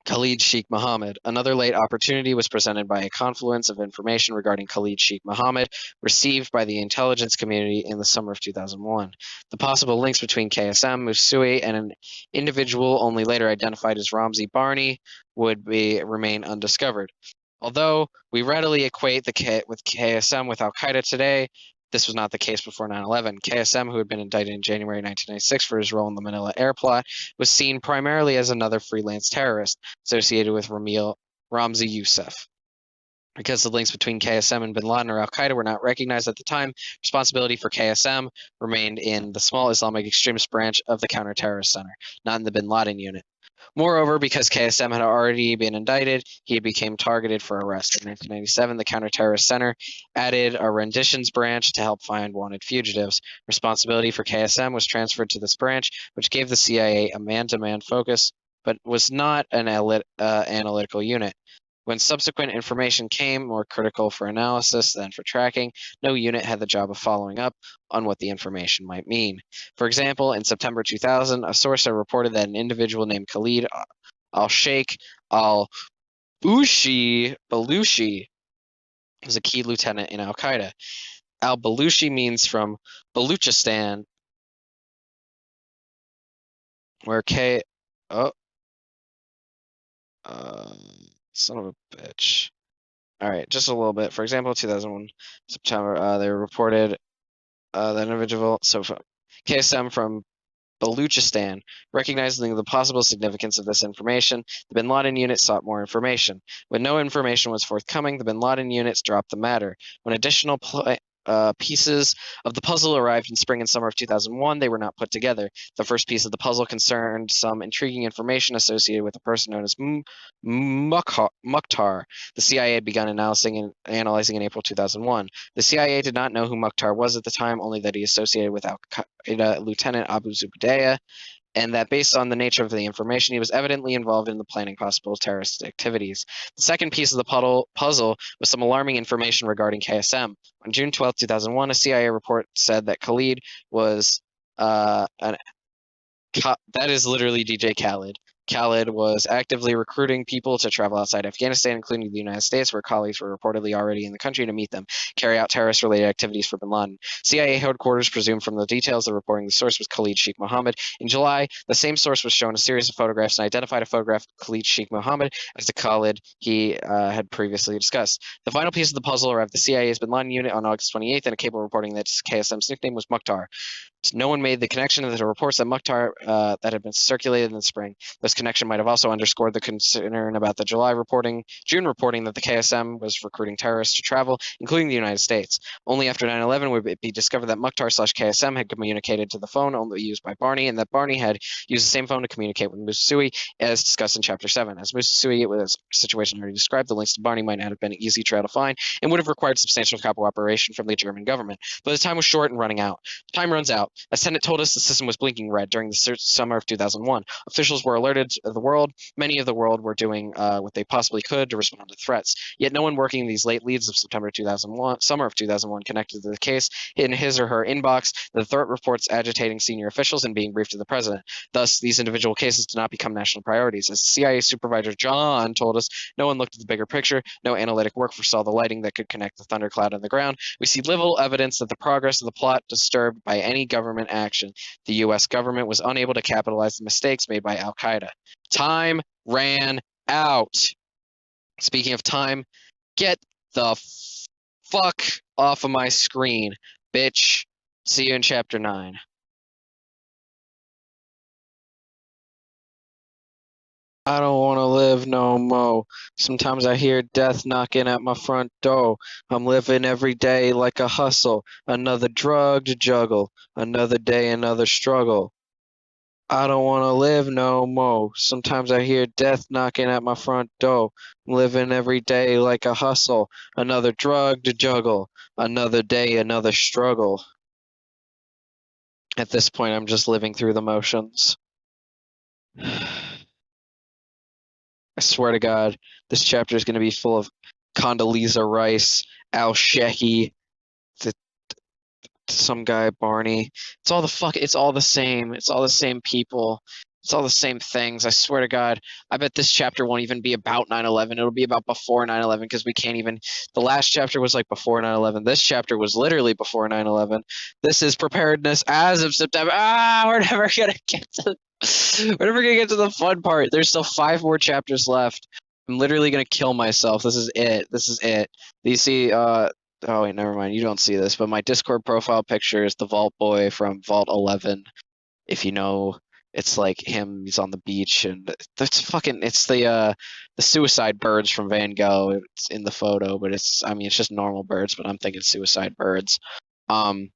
Khalid Sheikh Mohammed. Another late opportunity was presented by a confluence of information regarding Khalid Sheikh Mohammed received by the intelligence community in the summer of 2001. The possible links between KSM, Mutsui, and an individual only later identified as Ramzi Barney would remain undiscovered. Although we readily equate with KSM with al-Qaeda today, this was not the case before 9/11. KSM, who had been indicted in January 1996 for his role in the Manila air plot, was seen primarily as another freelance terrorist associated with Ramzi Youssef. Because the links between KSM and bin Laden or al-Qaeda were not recognized at the time, responsibility for KSM remained in the small Islamic extremist branch of the Counterterrorist Center, not in the bin Laden unit. Moreover, because KSM had already been indicted, he became targeted for arrest. In 1997, the Counterterrorist Center added a renditions branch to help find wanted fugitives. Responsibility for KSM was transferred to this branch, which gave the CIA a man-to-man focus, but was not an analytical unit. When subsequent information came, more critical for analysis than for tracking, no unit had the job of following up on what the information might mean. For example, in September 2000, a source had reported that an individual named Khalid al-Sheikh al-Balushi was a key lieutenant in al-Qaeda. Al-Balushi means from Baluchistan, where son of a bitch. All right, just a little bit. For example, 2001 September, they reported that individual. So KSM from Baluchistan, recognizing the possible significance of this information, the bin Laden unit sought more information. When no information was forthcoming, the bin Laden units dropped the matter. When additional pieces of the puzzle arrived in spring and summer of 2001, they were not put together. The first piece of the puzzle concerned some intriguing information associated with a person known as Mukhtar. The CIA had begun analyzing in April 2001. The CIA did not know who Mukhtar was at the time, only that he associated with al-Qaeda Lieutenant Abu Zubaydah, and that based on the nature of the information, he was evidently involved in the planning possible terrorist activities. The second piece of the puzzle was some alarming information regarding KSM. On June 12, 2001, a CIA report said that Khalid was that is literally DJ Khaled. Khaled was actively recruiting people to travel outside Afghanistan, including the United States, where colleagues were reportedly already in the country to meet them, carry out terrorist-related activities for bin Laden. CIA headquarters presumed from the details of reporting the source was Khalid Sheikh Mohammed. In July, the same source was shown a series of photographs and identified a photograph of Khalid Sheikh Mohammed as the Khalid he had previously discussed. The final piece of the puzzle arrived at the CIA's bin Laden unit on August 28th in a cable reporting that KSM's nickname was Mukhtar. No one made the connection to the reports that Mukhtar that had been circulated in the spring. This connection might have also underscored the concern about the June reporting that the KSM was recruiting terrorists to travel, including the United States. Only after 9/11 would it be discovered that Mukhtar/KSM had communicated to the phone only used by Barney, and that Barney had used the same phone to communicate with Musasui, as discussed in Chapter 7. As Musasui was a situation already described, the links to Barney might not have been an easy trail to find and would have required substantial cooperation from the German government. But the time was short and running out. Time runs out. A Senate told us the system was blinking red during the summer of 2001. Officials were alerted of the world. Many of the world were doing what they possibly could to respond to threats. Yet no one working in these late leads of summer of 2001 connected to the case in his or her inbox the threat reports agitating senior officials and being briefed to the president. Thus, these individual cases did not become national priorities. As CIA supervisor John told us, no one looked at the bigger picture. No analytic work foresaw the lighting that could connect the thundercloud on the ground. We see little evidence that the progress of the plot disturbed by any government action. The U.S. government was unable to capitalize the mistakes made by Al-Qaeda. Time ran out. Speaking of time, get the fuck off of my screen, bitch. See you in Chapter 9. I don't want to live no more. Sometimes I hear death knocking at my front door. I'm living every day like a hustle. Another drug to juggle. Another day, another struggle. I don't want to live no more. Sometimes I hear death knocking at my front door. I'm living every day like a hustle. Another drug to juggle. Another day, another struggle. At this point, I'm just living through the motions. I swear to God, this chapter is going to be full of Condoleezza Rice, Al Shecky, some guy Barney. It's all the same. It's all the same people. It's all the same things. I swear to God, I bet this chapter won't even be about 9/11. It'll be about before 9/11 because we can't even. The last chapter was like before 9/11. This chapter was literally before 9/11. This is preparedness as of September. We're never gonna get to. We're never gonna get to the fun part. There's still 5 more chapters left. I'm literally gonna kill myself. This is it. This is it. Do you see? Oh wait, never mind. You don't see this, but my Discord profile picture is the Vault Boy from Vault 11. If you know, it's like him. He's on the beach, and it's the suicide birds from Van Gogh. It's in the photo, but it's just normal birds, but I'm thinking suicide birds. How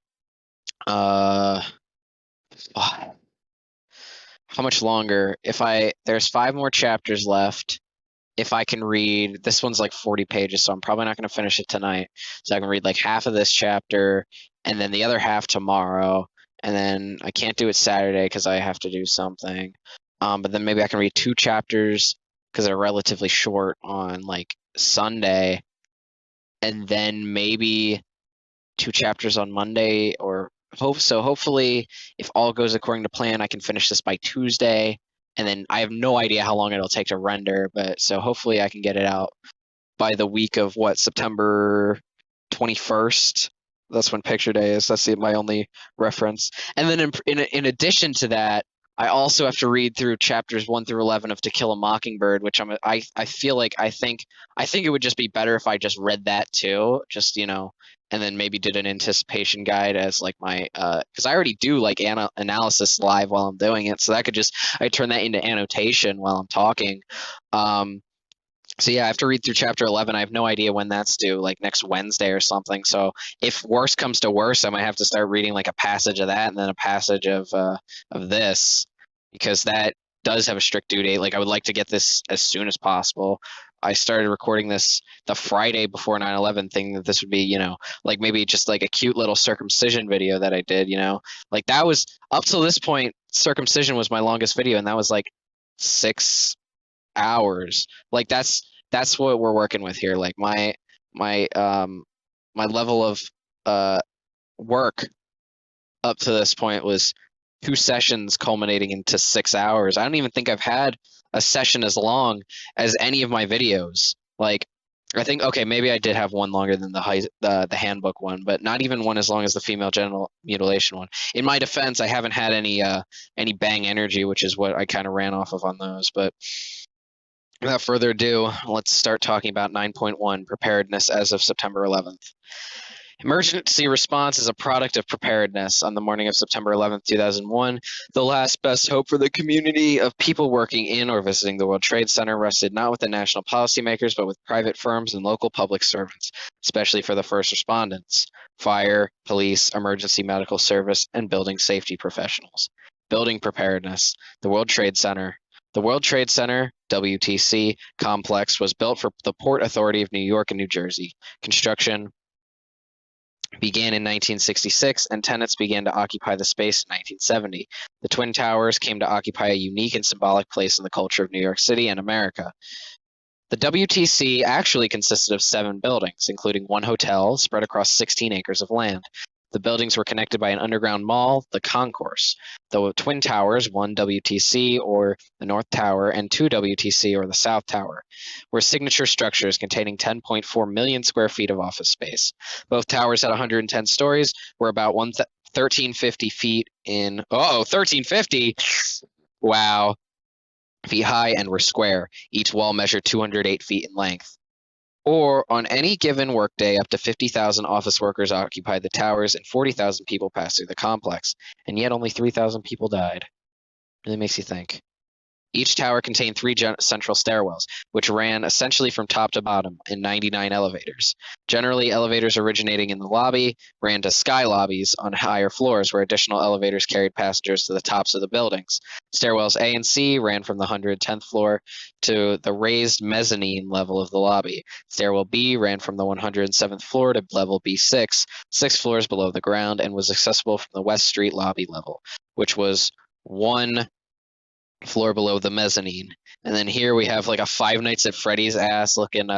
much longer? There's 5 more chapters left. If I can read, this one's like 40 pages, so I'm probably not going to finish it tonight. So I can read like half of this chapter and then the other half tomorrow. And then I can't do it Saturday because I have to do something. But then maybe I can read 2 chapters because they're relatively short on like Sunday. And then maybe 2 chapters on Monday hopefully if all goes according to plan, I can finish this by Tuesday. And then I have no idea how long it'll take to render, but so hopefully I can get it out by the week of September 21st. That's when Picture Day is. That's my only reference. And then in addition to that, I also have to read through chapters 1 through 11 of To Kill a Mockingbird, which I think it would just be better if I just read that too, just and then maybe did an anticipation guide as like my because I already do like analysis live while I'm doing it, so I turn that into annotation while I'm talking. So yeah, I have to read through chapter 11. I have no idea when that's due, like next Wednesday or something. So if worse comes to worse, I might have to start reading like a passage of that and then a passage of this, because that does have a strict due date. Like I would like to get this as soon as possible. I started recording this the Friday before 9/11, thinking that this would be, like maybe just like a cute little circumcision video that I did, like that was up till this point, circumcision was my longest video, and that was like 6 hours. Like that's what we're working with here. Like my level of work up to this point was 2 sessions culminating into 6 hours. I don't even think I've had a session as long as any of my videos. Like I think, okay, maybe I did have one longer than the handbook one, but not even one as long as the female genital mutilation one. In my defense, I haven't had any bang energy, which is what I kind of ran off of on those. But without further ado, let's start talking about 9.1, preparedness as of September 11th. Emergency response is a product of preparedness. On the morning of September 11th, 2001, the last best hope for the community of people working in or visiting the World Trade Center rested not with the national policymakers, but with private firms and local public servants, especially for the first respondents, fire, police, emergency medical service, and building safety professionals. Building preparedness. The World Trade Center. The World Trade Center, WTC, complex was built for the Port Authority of New York and New Jersey. Construction began in 1966, and tenants began to occupy the space in 1970. The Twin Towers came to occupy a unique and symbolic place in the culture of New York City and America. The WTC actually consisted of 7 buildings, including 1 hotel spread across 16 acres of land. The buildings were connected by an underground mall, the Concourse. The Twin Towers, 1 WTC or the North Tower, and 2 WTC or the South Tower, were signature structures containing 10.4 million square feet of office space. Both towers had 110 stories, were about 1,350 feet in. 1,350! Wow. Feet high and were square. Each wall measured 208 feet in length. Or on any given workday, up to 50,000 office workers occupied the towers and 40,000 people passed through the complex, and yet only 3,000 people died. Really makes you think. Each tower contained 3 central stairwells, which ran essentially from top to bottom in 99 elevators. Generally, elevators originating in the lobby ran to sky lobbies on higher floors where additional elevators carried passengers to the tops of the buildings. Stairwells A and C ran from the 110th floor to the raised mezzanine level of the lobby. Stairwell B ran from the 107th floor to level B6, 6 floors below the ground, and was accessible from the West Street lobby level, which was 1 floor below the mezzanine. And then here we have like a Five Nights at Freddy's ass looking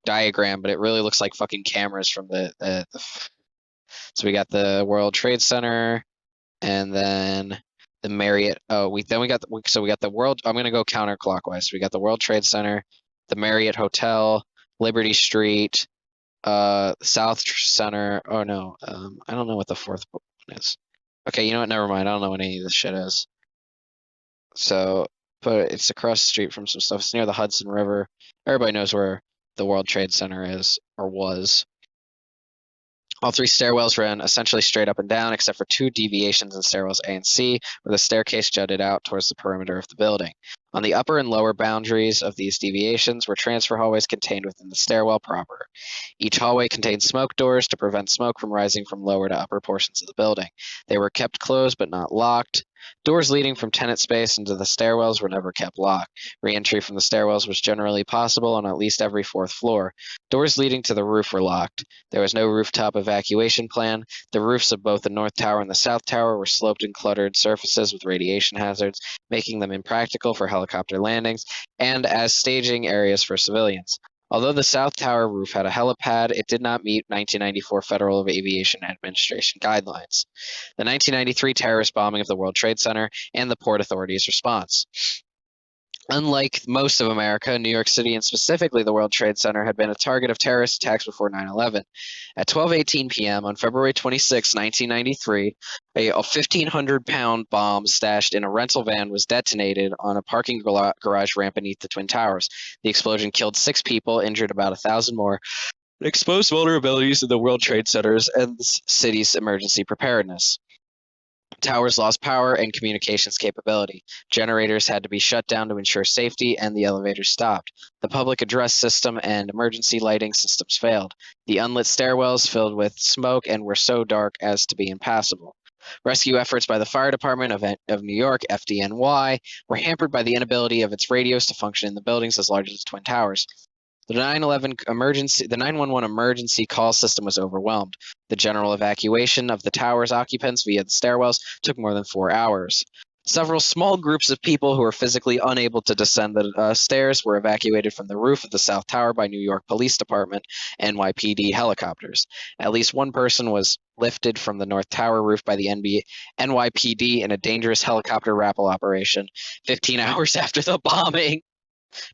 diagram, but it really looks like fucking cameras from the So we got the World Trade Center, and then the Marriott. We got the World. I'm gonna go counterclockwise. So we got the World Trade Center, the Marriott Hotel, Liberty Street, South Center. Oh no, I don't know what the 4th one is. Okay, you know what? Never mind. I don't know what any of this shit is. So, but it's across the street from some stuff. It's near the Hudson River. Everybody knows where the World Trade Center is, or was. All 3 stairwells ran essentially straight up and down, except for 2 deviations in stairwells A and C, where the staircase jutted out towards the perimeter of the building. On the upper and lower boundaries of these deviations were transfer hallways contained within the stairwell proper. Each hallway contained smoke doors to prevent smoke from rising from lower to upper portions of the building. They were kept closed but not locked. Doors leading from tenant space into the stairwells were never kept locked. Re-entry from the stairwells was generally possible on at least every 4th floor. Doors leading to the roof were locked. There was no rooftop evacuation plan. The roofs of both the North Tower and the South Tower were sloped and cluttered surfaces with radiation hazards, making them impractical for helicopter landings and as staging areas for civilians. Although the South Tower roof had a helipad, it did not meet 1994 Federal Aviation Administration guidelines. The 1993 terrorist bombing of the World Trade Center and the Port Authority's response. Unlike most of America, New York City and specifically the World Trade Center had been a target of terrorist attacks before 9/11. At 12:18 p.m. on February 26, 1993, a 1,500-pound bomb stashed in a rental van was detonated on a parking garage ramp beneath the Twin Towers. The explosion killed 6 people, injured about 1,000 more, and exposed vulnerabilities in the World Trade Center's and the city's emergency preparedness. Towers lost power and communications capability. Generators had to be shut down to ensure safety, and the elevators stopped. The public address system and emergency lighting systems failed. The unlit stairwells filled with smoke and were so dark as to be impassable. Rescue efforts by the Fire Department of New York, FDNY, were hampered by the inability of its radios to function in the buildings as large as the Twin Towers. The 911 emergency call system was overwhelmed. The general evacuation of the tower's occupants via the stairwells took more than 4 hours. Several small groups of people who were physically unable to descend the stairs were evacuated from the roof of the South Tower by New York Police Department NYPD helicopters. At least 1 person was lifted from the North Tower roof by the NYPD in a dangerous helicopter rappel operation 15 hours after the bombing.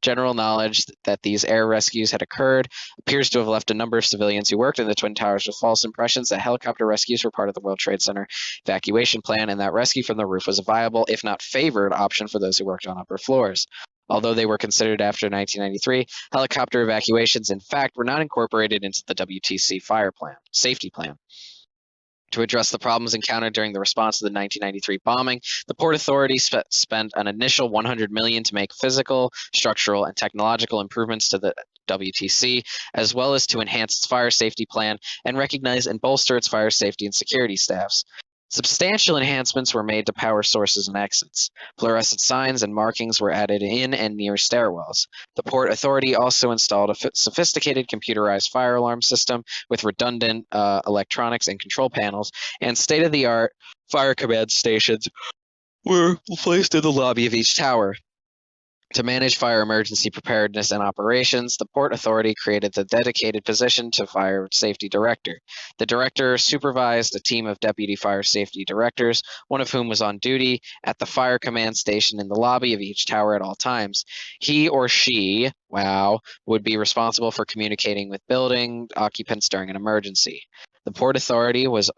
General knowledge that these air rescues had occurred appears to have left a number of civilians who worked in the Twin Towers with false impressions that helicopter rescues were part of the World Trade Center evacuation plan, and that rescue from the roof was a viable, if not favored, option for those who worked on upper floors. Although they were considered after 1993, helicopter evacuations, in fact, were not incorporated into the WTC safety plan. To address the problems encountered during the response to the 1993 bombing, the Port Authority spent an initial $100 million to make physical, structural, and technological improvements to the WTC, as well as to enhance its fire safety plan and recognize and bolster its fire safety and security staffs. Substantial enhancements were made to power sources and exits. Fluorescent signs and markings were added in and near stairwells. The Port Authority also installed a sophisticated computerized fire alarm system with redundant electronics and control panels, and state-of-the-art fire command stations were placed in the lobby of each tower. To manage fire emergency preparedness and operations, the Port Authority created the dedicated position to Fire Safety Director. The director supervised a team of deputy fire safety directors, one of whom was on duty at the fire command station in the lobby of each tower at all times. He or she, would be responsible for communicating with building occupants during an emergency. The Port Authority also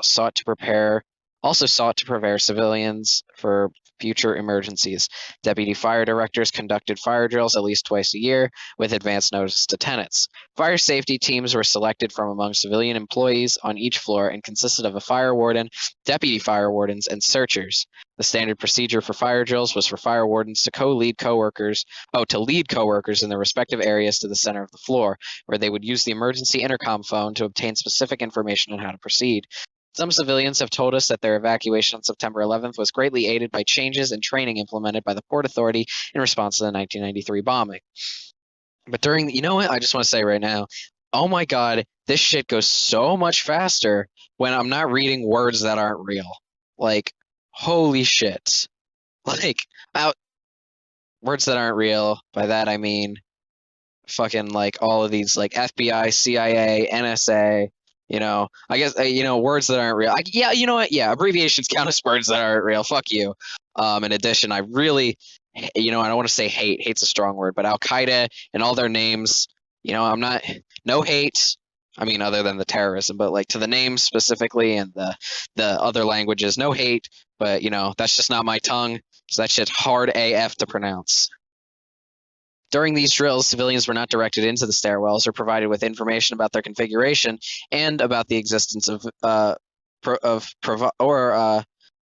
sought to prepare civilians for future emergencies. Deputy fire directors conducted fire drills at least twice a year with advance notice to tenants. Fire safety teams were selected from among civilian employees on each floor and consisted of a fire warden, deputy fire wardens, and searchers. The standard procedure for fire drills was for fire wardens to lead coworkers in their respective areas to the center of the floor, where they would use the emergency intercom phone to obtain specific information on how to proceed. Some civilians have told us that their evacuation on September 11th was greatly aided by changes in training implemented by the Port Authority in response to the 1993 bombing. But I just want to say right now, oh my God, this shit goes so much faster when I'm not reading words that aren't real. Like, holy shit. Like, words that aren't real, by that I mean fucking like all of these like FBI, CIA, NSA, I guess, words that aren't real. You know what? Yeah, abbreviations count as words that aren't real. Fuck you. In addition, I really, I don't want to say hate. Hate's a strong word, but Al Qaeda and all their names, no hate. I mean, other than the terrorism, but like to the names specifically and the other languages, no hate. But that's just not my tongue. So that shit's hard AF to pronounce. During these drills, civilians were not directed into the stairwells or provided with information about their configuration and about the existence of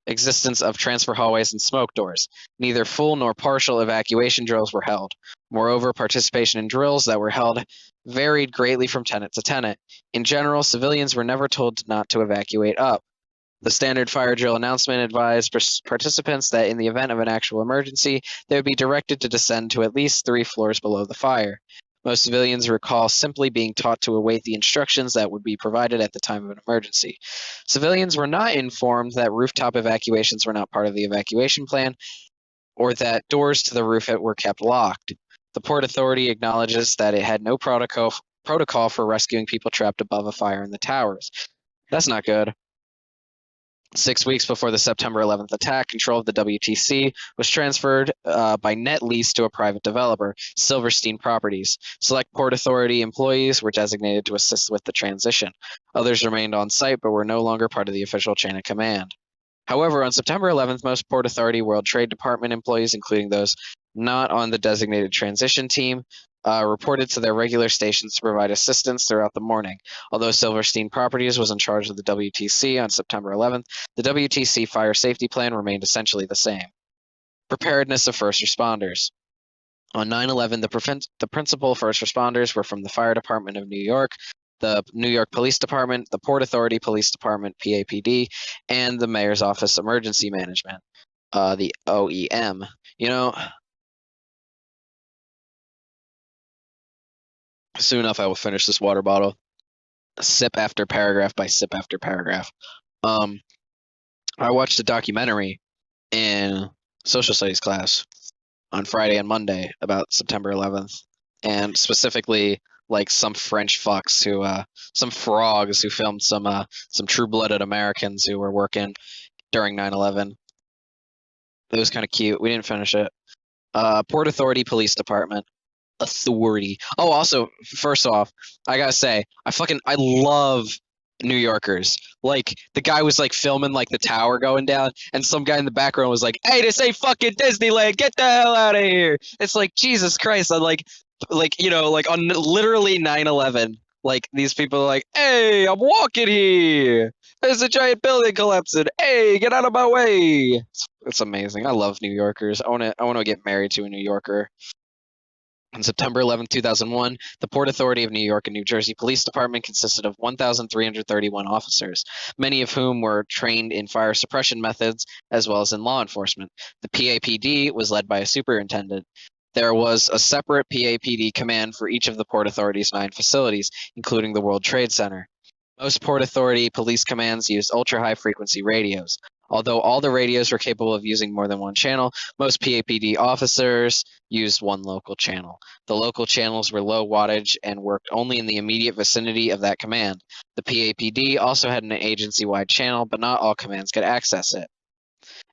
existence of transfer hallways and smoke doors. Neither full nor partial evacuation drills were held. Moreover, participation in drills that were held varied greatly from tenant to tenant. In general, civilians were never told not to evacuate up. The standard fire drill announcement advised participants that in the event of an actual emergency, they would be directed to descend to at least 3 floors below the fire. Most civilians recall simply being taught to await the instructions that would be provided at the time of an emergency. Civilians were not informed that rooftop evacuations were not part of the evacuation plan, or that doors to the roof were kept locked. The Port Authority acknowledges that it had no protocol for rescuing people trapped above a fire in the towers. That's not good. 6 weeks before the September 11th attack, control of the WTC was transferred by net lease to a private developer, Silverstein Properties. Select Port Authority employees were designated to assist with the transition. Others remained on site but were no longer part of the official chain of command. However, on September 11th, most Port Authority World Trade Department employees, including those not on the designated transition team, reported to their regular stations to provide assistance throughout the morning. Although Silverstein Properties was in charge of the WTC on September 11th, the WTC fire safety plan remained essentially the same. Preparedness of first responders. On 9/11, the principal first responders were from the Fire Department of New York, the New York Police Department, the Port Authority Police Department, PAPD, and the Mayor's Office Emergency Management, the OEM. Soon enough, I will finish this water bottle, sip after paragraph by sip after paragraph. I watched a documentary in social studies class on Friday and Monday about September 11th, and specifically like some French fucks some frogs who filmed some true-blooded Americans who were working during 9/11. It was kind of cute. We didn't finish it. Port Authority Police Department. Authority. Oh, also, first off, I gotta say, I love New Yorkers. Like the guy was like filming like the tower going down, and some guy in the background was like, "Hey, this ain't fucking Disneyland. Get the hell out of here!" It's like Jesus Christ. I'm like like on literally 9/11, like these people are like, "Hey, I'm walking here. There's a giant building collapsing. Hey, get out of my way!" It's amazing. I love New Yorkers. I want to get married to a New Yorker. On September 11, 2001, the Port Authority of New York and New Jersey Police Department consisted of 1,331 officers, many of whom were trained in fire suppression methods as well as in law enforcement. The PAPD was led by a superintendent. There was a separate PAPD command for each of the Port Authority's 9 facilities, including the World Trade Center. Most Port Authority police commands used ultra-high frequency radios. Although all the radios were capable of using more than one channel, most PAPD officers used one local channel. The local channels were low wattage and worked only in the immediate vicinity of that command. The PAPD also had an agency-wide channel, but not all commands could access it.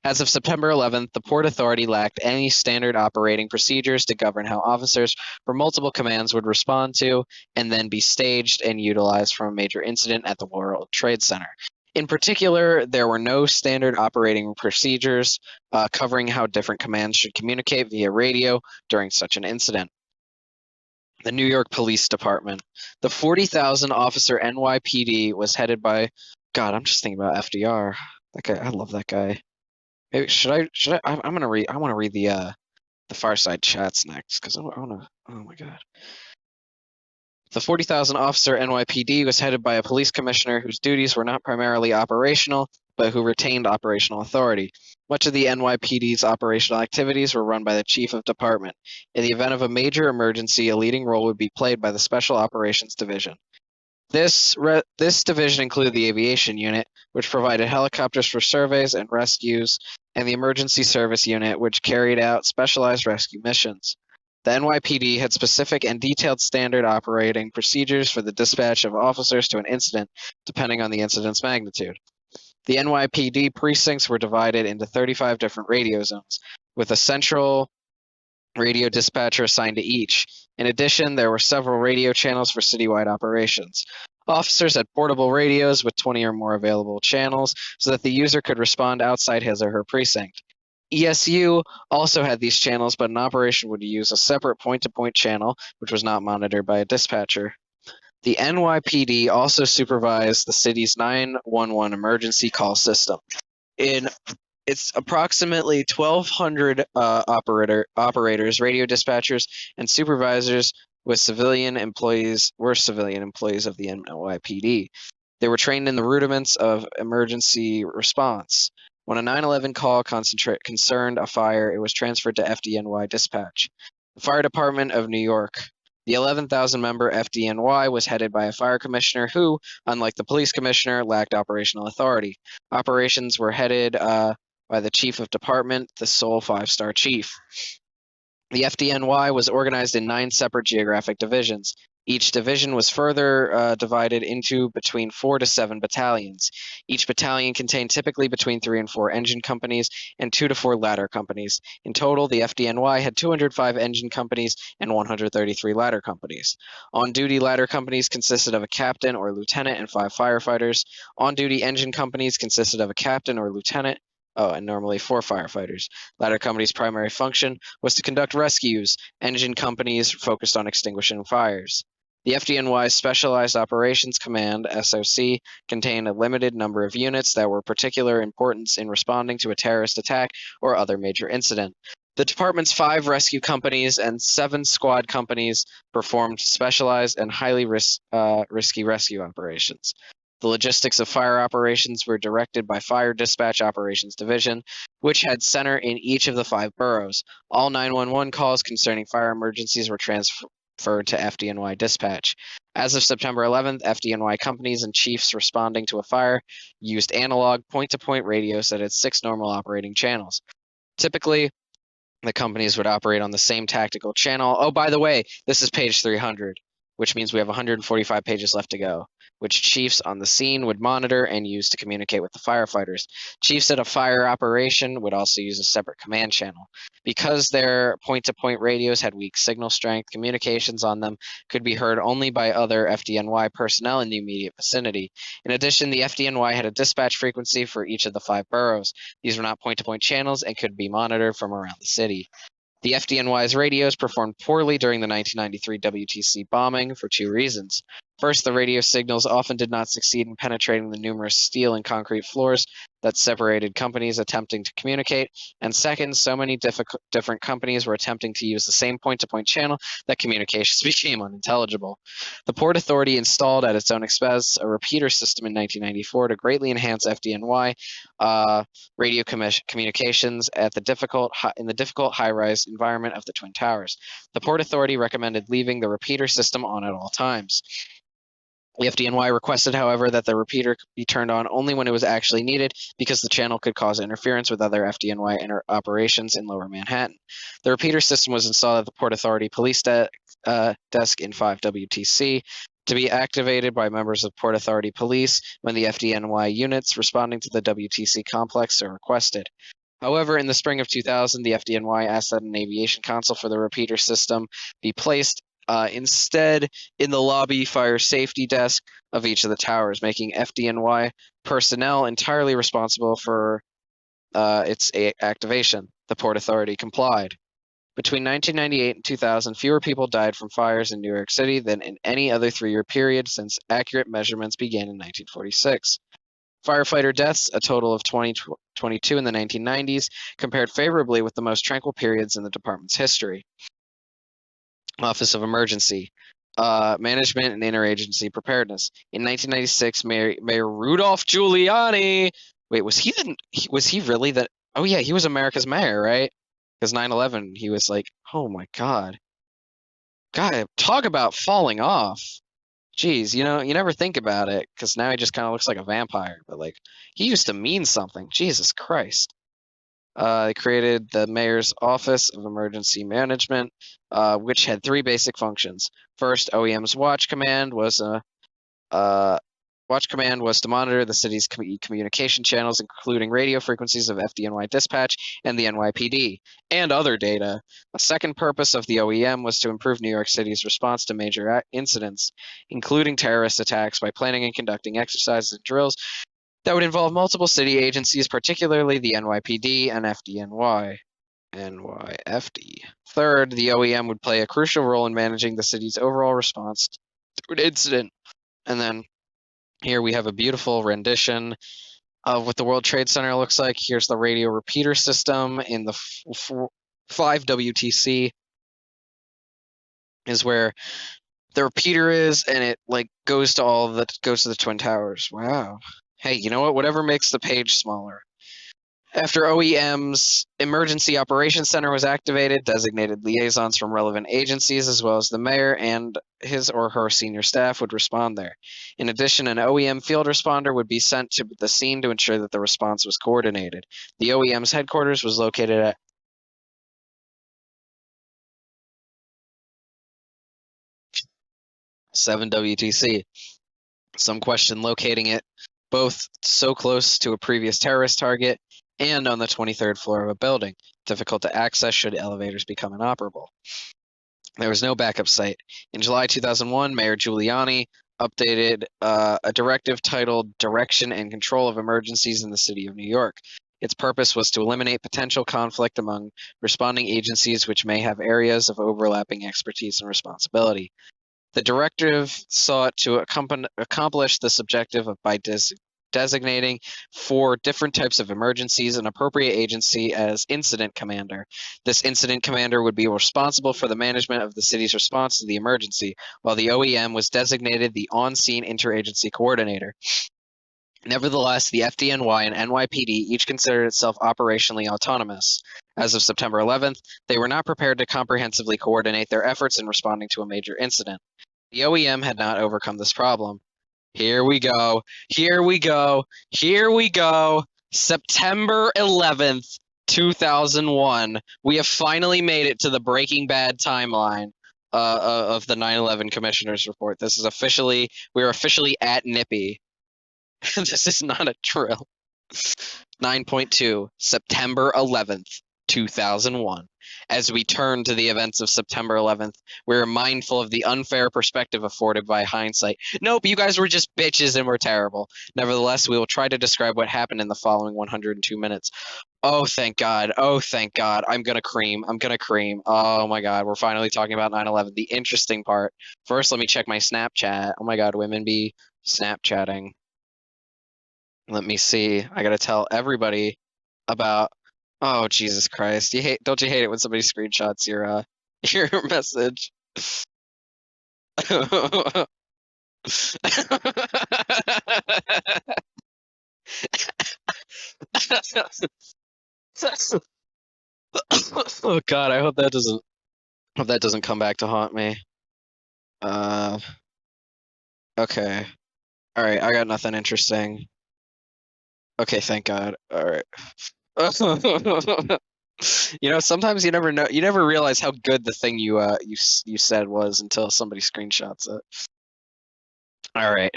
As of September 11th, the Port Authority lacked any standard operating procedures to govern how officers from multiple commands would respond to and then be staged and utilized from a major incident at the World Trade Center. In particular, there were no standard operating procedures covering how different commands should communicate via radio during such an incident. The New York Police Department. The 40,000 officer NYPD was headed by, God, I'm just thinking about FDR. That guy, I love that guy. Maybe, I'm gonna read. I want to read the Fireside chats next because I want to. Oh my god. The 40,000 officer NYPD was headed by a police commissioner whose duties were not primarily operational, but who retained operational authority. Much of the NYPD's operational activities were run by the chief of department. In the event of a major emergency, a leading role would be played by the Special Operations Division. This division included the aviation unit, which provided helicopters for surveys and rescues, and the emergency service unit, which carried out specialized rescue missions. The NYPD had specific and detailed standard operating procedures for the dispatch of officers to an incident, depending on the incident's magnitude. The NYPD precincts were divided into 35 different radio zones, with a central radio dispatcher assigned to each. In addition, there were several radio channels for citywide operations. Officers had portable radios with 20 or more available channels so that the user could respond outside his or her precinct. ESU also had these channels, but an operation would use a separate point-to-point channel, which was not monitored by a dispatcher. The NYPD also supervised the city's 911 emergency call system. It's approximately 1,200 operators, radio dispatchers, and supervisors were civilian employees of the NYPD. They were trained in the rudiments of emergency response. When a 911 call concerned a fire, it was transferred to FDNY dispatch. The Fire Department of New York. The 11,000-member FDNY was headed by a fire commissioner who, unlike the police commissioner, lacked operational authority. Operations were headed by the chief of department, the sole 5-star chief. The FDNY was organized in 9 separate geographic divisions. Each division was further divided into between 4 to 7 battalions. Each battalion contained typically between 3 and 4 engine companies and 2 to 4 ladder companies. In total, the FDNY had 205 engine companies and 133 ladder companies. On-duty ladder companies consisted of a captain or lieutenant and 5 firefighters. On-duty engine companies consisted of a captain or lieutenant, and normally 4 firefighters. Ladder company's primary function was to conduct rescues. Engine companies focused on extinguishing fires. The FDNY's Specialized Operations Command, SOC, contained a limited number of units that were of particular importance in responding to a terrorist attack or other major incident. The department's 5 rescue companies and 7 squad companies performed specialized and highly risky rescue operations. The logistics of fire operations were directed by Fire Dispatch Operations Division, which had center in each of the 5 boroughs. All 911 calls concerning fire emergencies were transferred to FDNY Dispatch. As of September 11th, FDNY companies and chiefs responding to a fire used analog point-to-point radios that had 6 normal operating channels. Typically, the companies would operate on the same tactical channel. Oh, by the way, this is page 300. which means we have 145 pages left to go, which chiefs on the scene would monitor and use to communicate with the firefighters. Chiefs at a fire operation would also use a separate command channel. Because their point-to-point radios had weak signal strength, communications on them could be heard only by other FDNY personnel in the immediate vicinity. In addition, the FDNY had a dispatch frequency for each of the 5 boroughs. These were not point-to-point channels and could be monitored from around the city. The FDNY's radios performed poorly during the 1993 WTC bombing for 2 reasons. First, the radio signals often did not succeed in penetrating the numerous steel and concrete floors that separated companies attempting to communicate, and second, so many different companies were attempting to use the same point-to-point channel that communications became unintelligible. The Port Authority installed at its own expense a repeater system in 1994 to greatly enhance FDNY radio communications in the difficult high-rise environment of the Twin Towers. The Port Authority recommended leaving the repeater system on at all times. The FDNY requested, however, that the repeater be turned on only when it was actually needed because the channel could cause interference with other FDNY operations in Lower Manhattan. The repeater system was installed at the Port Authority Police desk in 5 WTC to be activated by members of Port Authority Police when the FDNY units responding to the WTC complex are requested. However, in the spring of 2000, the FDNY asked that an aviation console for the repeater system be placed instead in the lobby fire safety desk of each of the towers, making FDNY personnel entirely responsible for its activation. The Port Authority complied. Between 1998 and 2000, fewer people died from fires in New York City than in any other 3-year period since accurate measurements began in 1946. Firefighter deaths, a total of 22 in the 1990s, compared favorably with the most tranquil periods in the department's history. Office of Emergency Management and Interagency Preparedness. In 1996, Mayor Rudolph Giuliani. Wait, was he really that? Oh yeah, he was America's mayor, right? Because 9/11, he was like, oh my God, talk about falling off. Jeez, you never think about it because now he just kind of looks like a vampire. But like, he used to mean something. Jesus Christ. They created the Mayor's Office of Emergency Management, which had 3 basic functions. First, OEM's watch command was to monitor the city's communication channels, including radio frequencies of FDNY dispatch and the NYPD, and other data. A second purpose of the OEM was to improve New York City's response to major incidents, including terrorist attacks, by planning and conducting exercises and drills that would involve multiple city agencies, particularly the NYPD and FDNY. NYFD. Third, the OEM would play a crucial role in managing the city's overall response to an incident. And then here we have a beautiful rendition of what the World Trade Center looks like. Here's the radio repeater system in the 5 WTC is where the repeater is, and it like goes to the Twin Towers. Wow. Hey, you know what? Whatever makes the page smaller. After OEM's Emergency Operations Center was activated, designated liaisons from relevant agencies, as well as the mayor and his or her senior staff, would respond there. In addition, an OEM field responder would be sent to the scene to ensure that the response was coordinated. The OEM's headquarters was located at 7 WTC. Some question locating it both so close to a previous terrorist target and on the 23rd floor of a building, difficult to access should elevators become inoperable. There was no backup site. In July 2001, Mayor Giuliani updated a directive titled Direction and Control of Emergencies in the City of New York. Its purpose was to eliminate potential conflict among responding agencies which may have areas of overlapping expertise and responsibility. The directive sought to accomplish this objective by designating 4 different types of emergencies an appropriate agency as incident commander. This incident commander would be responsible for the management of the city's response to the emergency, while the OEM was designated the on-scene interagency coordinator. Nevertheless, the FDNY and NYPD each considered itself operationally autonomous. As of September 11th, they were not prepared to comprehensively coordinate their efforts in responding to a major incident. The OEM had not overcome this problem. Here we go. September 11th, 2001. We have finally made it to the Breaking Bad timeline. of the 9/11 Commissioner's Report. This is we're officially at Nippy. This is not a drill. 9.2, September 11th, 2001. As we turn to the events of September 11th, we're mindful of the unfair perspective afforded by hindsight. Nope, you guys were just bitches and were terrible. Nevertheless, we will try to describe what happened in the following 102 minutes. Oh, thank God. Oh, thank God. I'm gonna cream. Oh my God. We're finally talking about 9/11. The interesting part. First, let me check my Snapchat. Oh my God, women be Snapchatting. Let me see. I gotta tell everybody about. Oh, Jesus Christ. Don't you hate it when somebody screenshots your your message? Oh God, I hope that doesn't come back to haunt me. Okay. All right, I got nothing interesting. Okay, thank God. All right. Sometimes you never know. You never realize how good the thing you said was until somebody screenshots it. All right.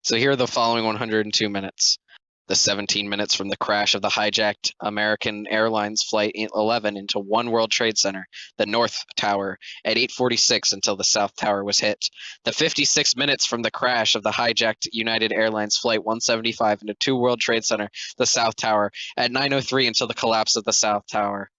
So here are the following 102 minutes. The 17 minutes from the crash of the hijacked American Airlines Flight 11 into One World Trade Center, the North Tower, at 8:46 until the South Tower was hit. The 56 minutes from the crash of the hijacked United Airlines Flight 175 into Two World Trade Center, the South Tower, at 9:03 until the collapse of the South Tower.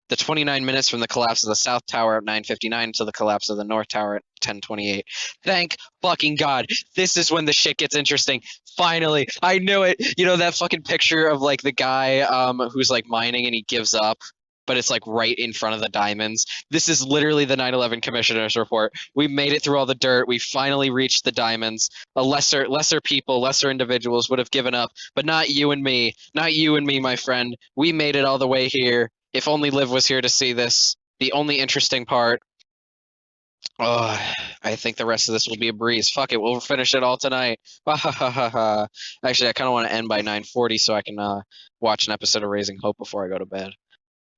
The 29 minutes from the collapse of the South Tower at 9:59 until the collapse of the North Tower at 10:28. Thank fucking God. This is when the shit gets interesting. Finally, I knew it. That fucking picture of like the guy who's like mining and he gives up, but it's like right in front of the diamonds. This is literally the 9/11 Commissioner's Report. We made it through all the dirt. We finally reached the diamonds. Lesser people, lesser individuals would have given up, but not you and me. Not you and me, my friend. We made it all the way here. If only Liv was here to see this. The only interesting part. Oh, I think the rest of this will be a breeze. Fuck it, we'll finish it all tonight. Actually, I kind of want to end by 9:40 so I can watch an episode of Raising Hope before I go to bed.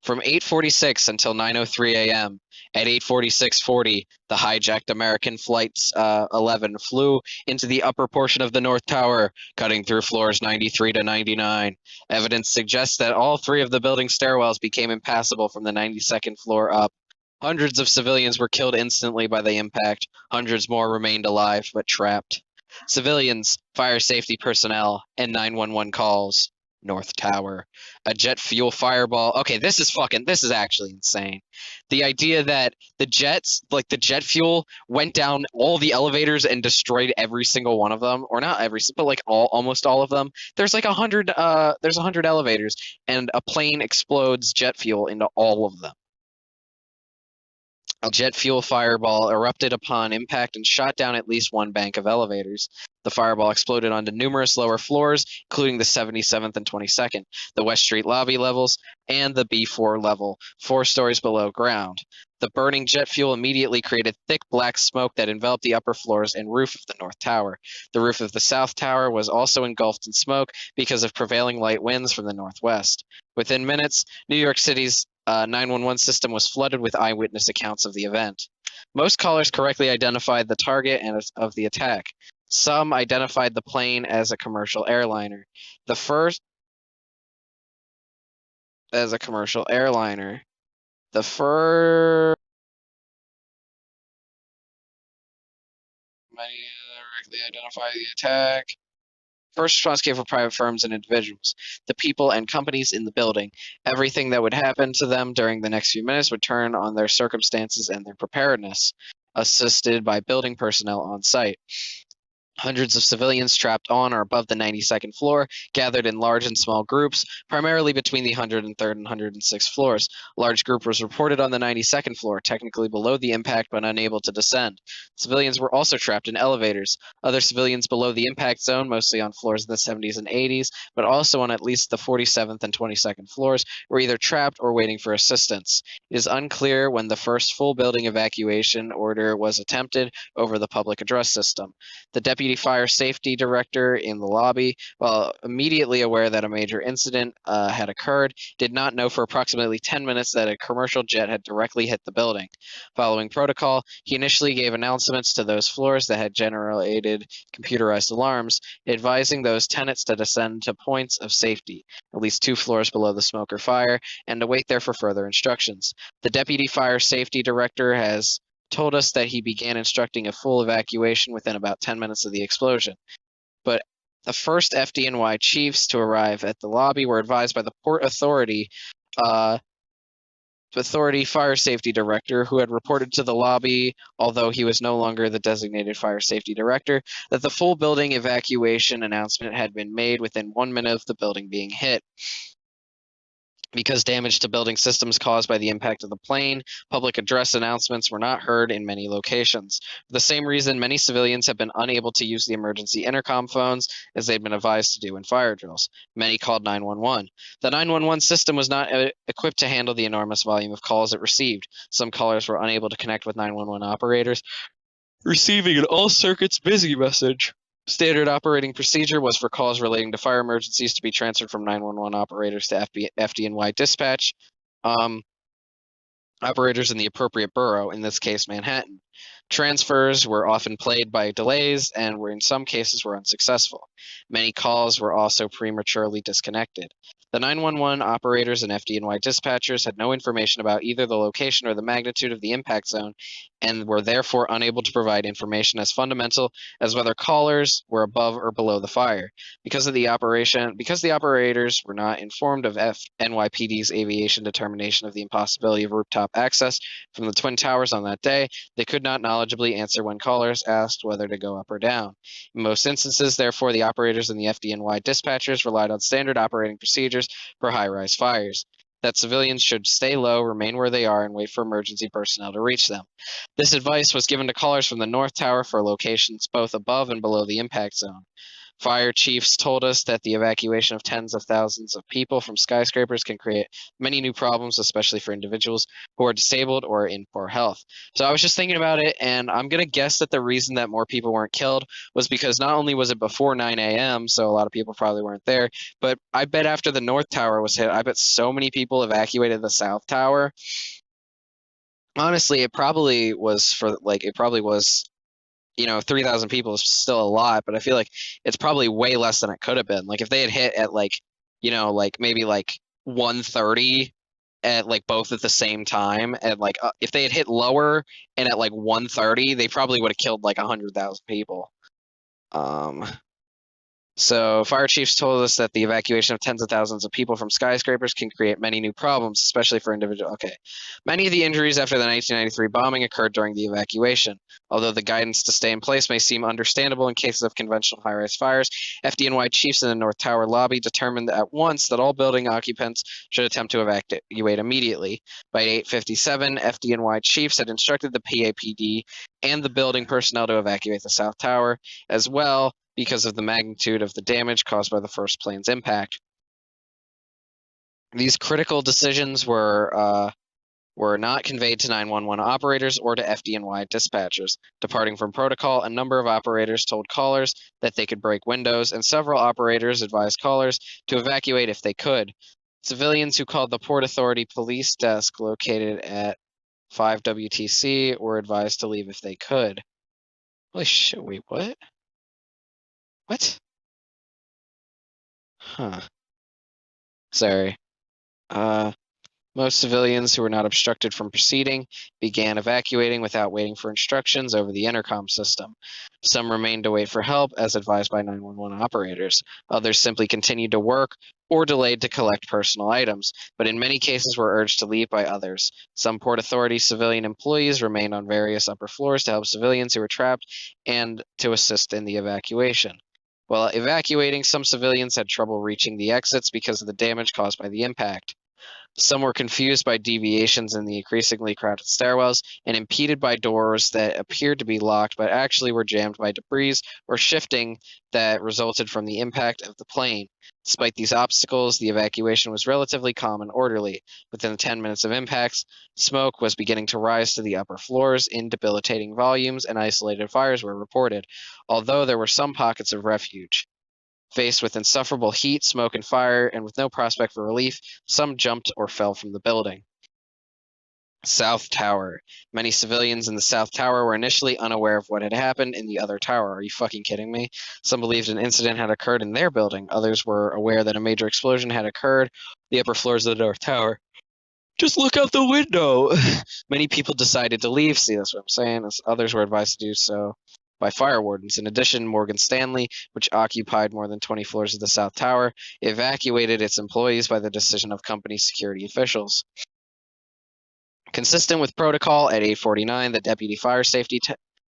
From 8:46 until 9:03 a.m. At 8:46:40, the hijacked American Flight 11 flew into the upper portion of the North Tower, cutting through floors 93 to 99. Evidence suggests that all three of the building's stairwells became impassable from the 92nd floor up. Hundreds of civilians were killed instantly by the impact. Hundreds more remained alive, but trapped. Civilians, fire safety personnel, and 911 calls. North Tower. A jet fuel fireball. Okay, this is actually insane. The idea that the jet fuel went down all the elevators and destroyed every single one of them, or not every, but like almost all of them. There's like 100 elevators, and a plane explodes jet fuel into all of them. A jet fuel fireball erupted upon impact and shot down at least one bank of elevators. The fireball exploded onto numerous lower floors, including the 77th and 22nd, the West Street lobby levels, and the B4 level, 4 stories below ground. The burning jet fuel immediately created thick black smoke that enveloped the upper floors and roof of the North Tower. The roof of the South Tower was also engulfed in smoke because of prevailing light winds from the northwest. Within minutes, New York City's 911 system was flooded with eyewitness accounts of the event. Most callers correctly identified the target of the attack. Some identified the plane as a commercial airliner. The first as a commercial airliner. The first many correctly identified the attack. First response came from private firms and individuals, the people and companies in the building. Everything that would happen to them during the next few minutes would turn on their circumstances and their preparedness, assisted by building personnel on site. Hundreds of civilians trapped on or above the 92nd floor gathered in large and small groups, primarily between the 103rd and 106th floors. A large group was reported on the 92nd floor, technically below the impact but unable to descend. Civilians were also trapped in elevators. Other civilians below the impact zone, mostly on floors in the 70s and 80s, but also on at least the 47th and 22nd floors, were either trapped or waiting for assistance. It is unclear when the first full building evacuation order was attempted over the public address system. The deputy fire safety director in the lobby, while immediately aware that a major incident had occurred, did not know for approximately 10 minutes that a commercial jet had directly hit the building. Following protocol, he initially gave announcements to those floors that had generated computerized alarms, advising those tenants to descend to points of safety, at least 2 floors below the smoke or fire, and to wait there for further instructions. The deputy fire safety director has told us that he began instructing a full evacuation within about 10 minutes of the explosion. But the first FDNY chiefs to arrive at the lobby were advised by the Port Authority fire safety director, who had reported to the lobby, although he was no longer the designated fire safety director, that the full building evacuation announcement had been made within 1 minute of the building being hit. Because damage to building systems caused by the impact of the plane, public address announcements were not heard in many locations. For the same reason, many civilians have been unable to use the emergency intercom phones as they'd been advised to do in fire drills. Many called 911. The 911 system was not equipped to handle the enormous volume of calls it received. Some callers were unable to connect with 911 operators, receiving an all circuits busy message. Standard operating procedure was for calls relating to fire emergencies to be transferred from 911 operators to FDNY dispatch operators in the appropriate borough, in this case Manhattan. Transfers were often plagued by delays and were in some cases were unsuccessful. Many calls were also prematurely disconnected. The 911 operators and FDNY dispatchers had no information about either the location or the magnitude of the impact zone, and were therefore unable to provide information as fundamental as whether callers were above or below the fire. Because the operators were not informed of NYPD's aviation determination of the impossibility of rooftop access from the Twin Towers on that day, they could not knowledgeably answer when callers asked whether to go up or down. In most instances, therefore, the operators and the FDNY dispatchers relied on standard operating procedures for high-rise fires: that civilians should stay low, remain where they are, and wait for emergency personnel to reach them. This advice was given to callers from the North Tower for locations both above and below the impact zone. Fire chiefs told us that the evacuation of tens of thousands of people from skyscrapers can create many new problems, especially for individuals who are disabled or in poor health. So I was just thinking about it, and I'm going to guess that the reason that more people weren't killed was because not only was it before 9 a.m., so a lot of people probably weren't there, but I bet after the North Tower was hit, I bet so many people evacuated the South Tower. Honestly, it probably was 3,000 people is still a lot, but I feel like it's probably way less than it could have been. Like if they had hit at maybe 1:30 at both at the same time, and if they had hit lower and at 1:30, they probably would have killed 100,000 people. So fire chiefs told us that the evacuation of tens of thousands of people from skyscrapers can create many new problems, especially for individuals. Okay. Many of the injuries after the 1993 bombing occurred during the evacuation. Although the guidance to stay in place may seem understandable in cases of conventional high-rise fires, FDNY chiefs in the North Tower lobby determined at once that all building occupants should attempt to evacuate immediately. By 8:57, FDNY chiefs had instructed the PAPD and the building personnel to evacuate the South Tower as well, because of the magnitude of the damage caused by the first plane's impact. These critical decisions were not conveyed to 911 operators or to FDNY dispatchers. Departing from protocol, a number of operators told callers that they could break windows, and several operators advised callers to evacuate if they could. Civilians who called the Port Authority police desk located at 5 WTC were advised to leave if they could. Holy shit, wait, what? What? Huh. Sorry. Most civilians who were not obstructed from proceeding began evacuating without waiting for instructions over the intercom system. Some remained to wait for help, as advised by 911 operators. Others simply continued to work or delayed to collect personal items, but in many cases were urged to leave by others. Some Port Authority civilian employees remained on various upper floors to help civilians who were trapped and to assist in the evacuation. While evacuating, some civilians had trouble reaching the exits because of the damage caused by the impact. Some were confused by deviations in the increasingly crowded stairwells and impeded by doors that appeared to be locked but actually were jammed by debris or shifting that resulted from the impact of the plane. Despite these obstacles, the evacuation was relatively calm and orderly. Within 10 minutes of impacts, smoke was beginning to rise to the upper floors in debilitating volumes, and isolated fires were reported, although there were some pockets of refuge. Faced with insufferable heat, smoke, and fire, and with no prospect for relief, some jumped or fell from the building. South Tower. Many civilians in the South Tower were initially unaware of what had happened in the other tower. Are you fucking kidding me? Some believed an incident had occurred in their building. Others were aware that a major explosion had occurred the upper floors of the North Tower. Just look out the window. Many people decided to leave. See, that's what I'm saying. As others were advised to do so by fire wardens. In addition, Morgan Stanley, which occupied more than 20 floors of the South Tower, evacuated its employees by the decision of company security officials. Consistent with protocol, at 8:49, the deputy fire safety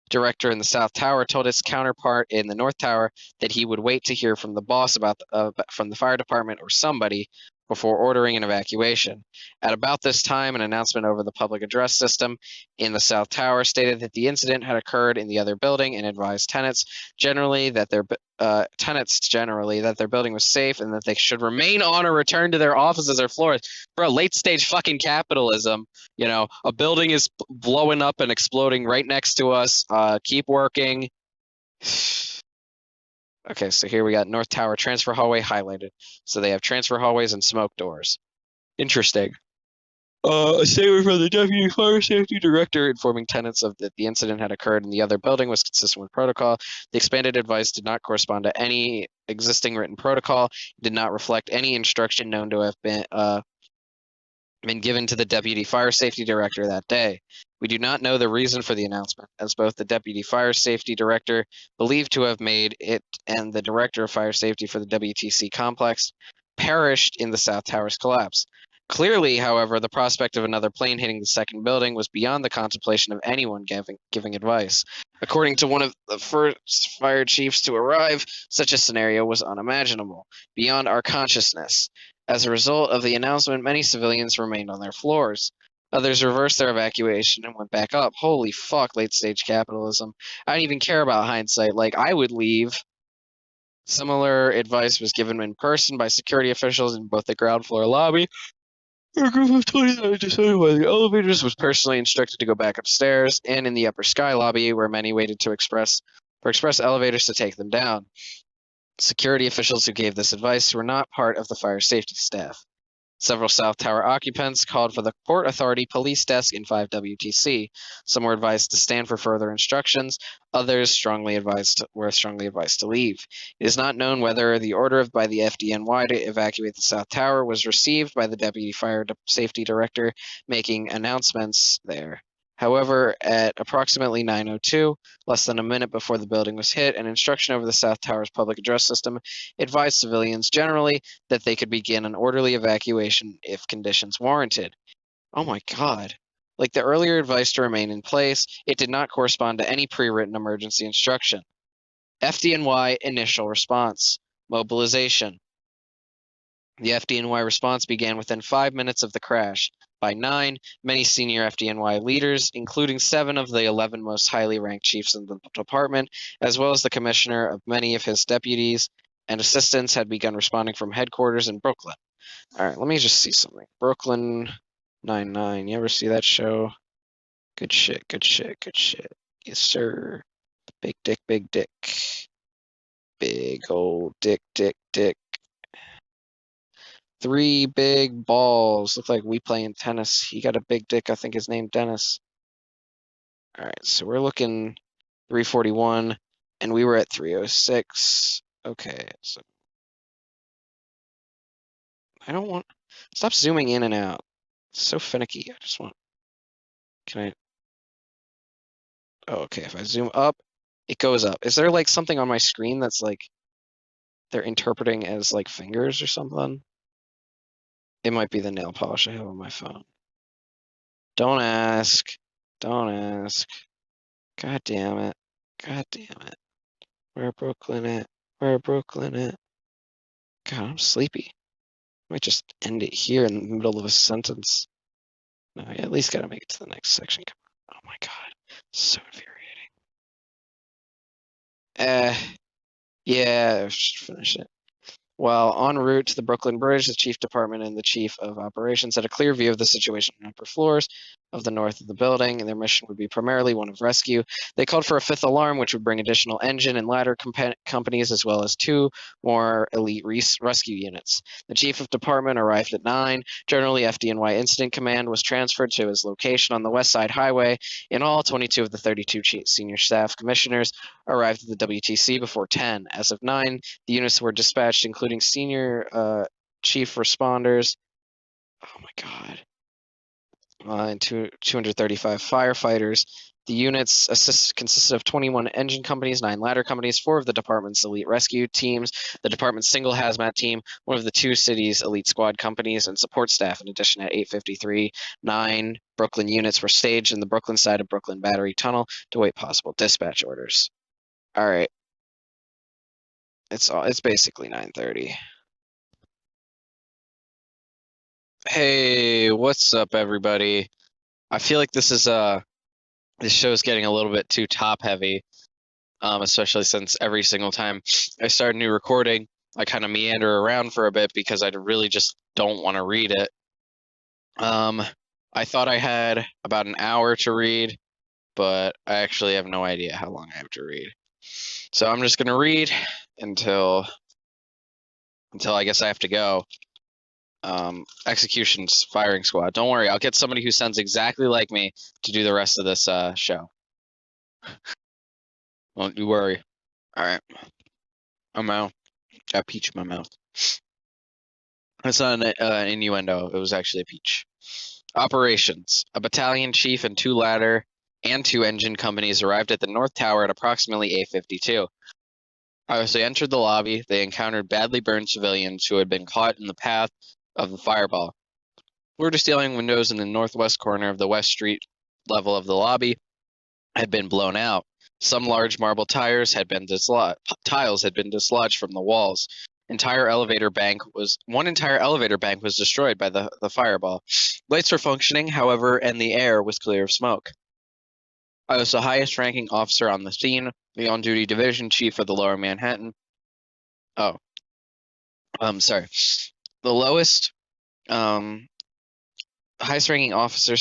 director in the South Tower told his counterpart in the North Tower that he would wait to hear from the boss from the fire department or somebody before ordering an evacuation. At about this time, an announcement over the public address system in the South Tower stated that the incident had occurred in the other building and advised tenants generally that their building was safe and that they should remain on or return to their offices or floors. Bro, late stage fucking capitalism. You know, a building is blowing up and exploding right next to us. Keep working. Okay, so here we got North Tower transfer hallway highlighted. So they have transfer hallways and smoke doors. Interesting. A statement from the deputy fire safety director informing tenants of that the incident had occurred in the other building was consistent with protocol. The expanded advice did not correspond to any existing written protocol, did not reflect any instruction known to have been given to the deputy fire safety director that day. We do not know the reason for the announcement, as both the deputy fire safety director believed to have made it and the director of fire safety for the WTC complex perished in the South Tower's collapse. Clearly, however, the prospect of another plane hitting the second building was beyond the contemplation of anyone giving advice. According to one of the first fire chiefs to arrive, such a scenario was unimaginable, beyond our consciousness. As a result of the announcement, many civilians remained on their floors. Others reversed their evacuation and went back up. Holy fuck, late stage capitalism. I don't even care about hindsight. Like, I would leave. Similar advice was given in person by security officials in both the ground floor lobby. A group of 20 that decided why the elevators was personally instructed to go back upstairs, and in the upper sky lobby, where many waited for express elevators to take them down. Security officials who gave this advice were not part of the fire safety staff. Several South Tower occupants called for the Port Authority police desk in 5 WTC. Some were advised to stand for further instructions. Others were strongly advised to leave. It is not known whether the order by the FDNY to evacuate the South Tower was received by the Deputy Fire Safety Director making announcements there. However, at approximately 9:02, less than a minute before the building was hit, an instruction over the South Tower's public address system advised civilians generally that they could begin an orderly evacuation if conditions warranted. Oh my god. Like the earlier advice to remain in place, it did not correspond to any pre-written emergency instruction. FDNY initial response. Mobilization. The FDNY response began within 5 minutes of the crash. By 9, many senior FDNY leaders, including 7 of the 11 most highly ranked chiefs in the department, as well as the commissioner of many of his deputies and assistants, had begun responding from headquarters in Brooklyn. All right, let me just see something. Brooklyn Nine-Nine. You ever see that show? Good shit, good shit, good shit. Yes, sir. Big dick, big dick. Big old dick, dick, dick. 3 big balls. Look like we playing tennis. He got a big dick. I think his name Dennis. All right, so we're looking 341, and we were at 306. Okay, so I don't want. Stop zooming in and out. It's so finicky. I just want. Can I? Oh, okay. If I zoom up, it goes up. Is there like something on my screen that's like they're interpreting as like fingers or something? It might be the nail polish I have on my phone. Don't ask. Don't ask. God damn it. God damn it. Where Brooklyn at? Where Brooklyn at? God, I'm sleepy. might just end it here in the middle of a sentence. No, I at least gotta make it to the next section. Oh my god, so infuriating. Yeah, just finish it. While en route to the Brooklyn Bridge, the Chief Department and the Chief of Operations had a clear view of the situation on upper floors of the north of the building, and their mission would be primarily one of rescue. They called for a fifth alarm, which would bring additional engine and ladder companies, as well as 2 more elite rescue units. The Chief of Department arrived at 9. Generally, FDNY Incident Command was transferred to his location on the West Side Highway. In all, 22 of the 32 senior staff commissioners arrived at the WTC before 10. As of 9, the units were dispatched, including senior chief responders. Oh my god. And 235 firefighters. The units consisted of 21 engine companies, 9 ladder companies, 4 of the department's elite rescue teams, the department's single hazmat team, 1 of the 2 city's elite squad companies, and support staff. In addition, at 8:53, 9 Brooklyn units were staged in the Brooklyn side of Brooklyn Battery Tunnel to await possible dispatch orders. All right. It's basically 9:30. Hey, what's up, everybody? I feel like this show's getting a little bit too top heavy, especially since every single time I start a new recording, I kind of meander around for a bit because I really just don't want to read it. I thought I had about an hour to read, but I actually have no idea how long I have to read. So I'm just gonna read until I guess I have to go. Execution's firing squad. Don't worry, I'll get somebody who sounds exactly like me to do the rest of this show. Don't you worry. All right, I'm out. Got peach in my mouth. That's not an innuendo. It was actually a peach. Operations. A battalion chief and 2 ladder and 2 engine companies arrived at the North Tower at approximately 8:52. As they entered the lobby, they encountered badly burned civilians who had been caught in the path of the fireball. Floor-to-ceiling windows in the northwest corner of the West Street level of the lobby had been blown out. Some large marble tiles had been dislodged from the walls. One entire elevator bank was destroyed by the fireball. Lights were functioning, however, and the air was clear of smoke. I was the highest-ranking officer on the scene, the on-duty division chief of the Lower Manhattan. Oh, sorry. The lowest, highest-ranking officer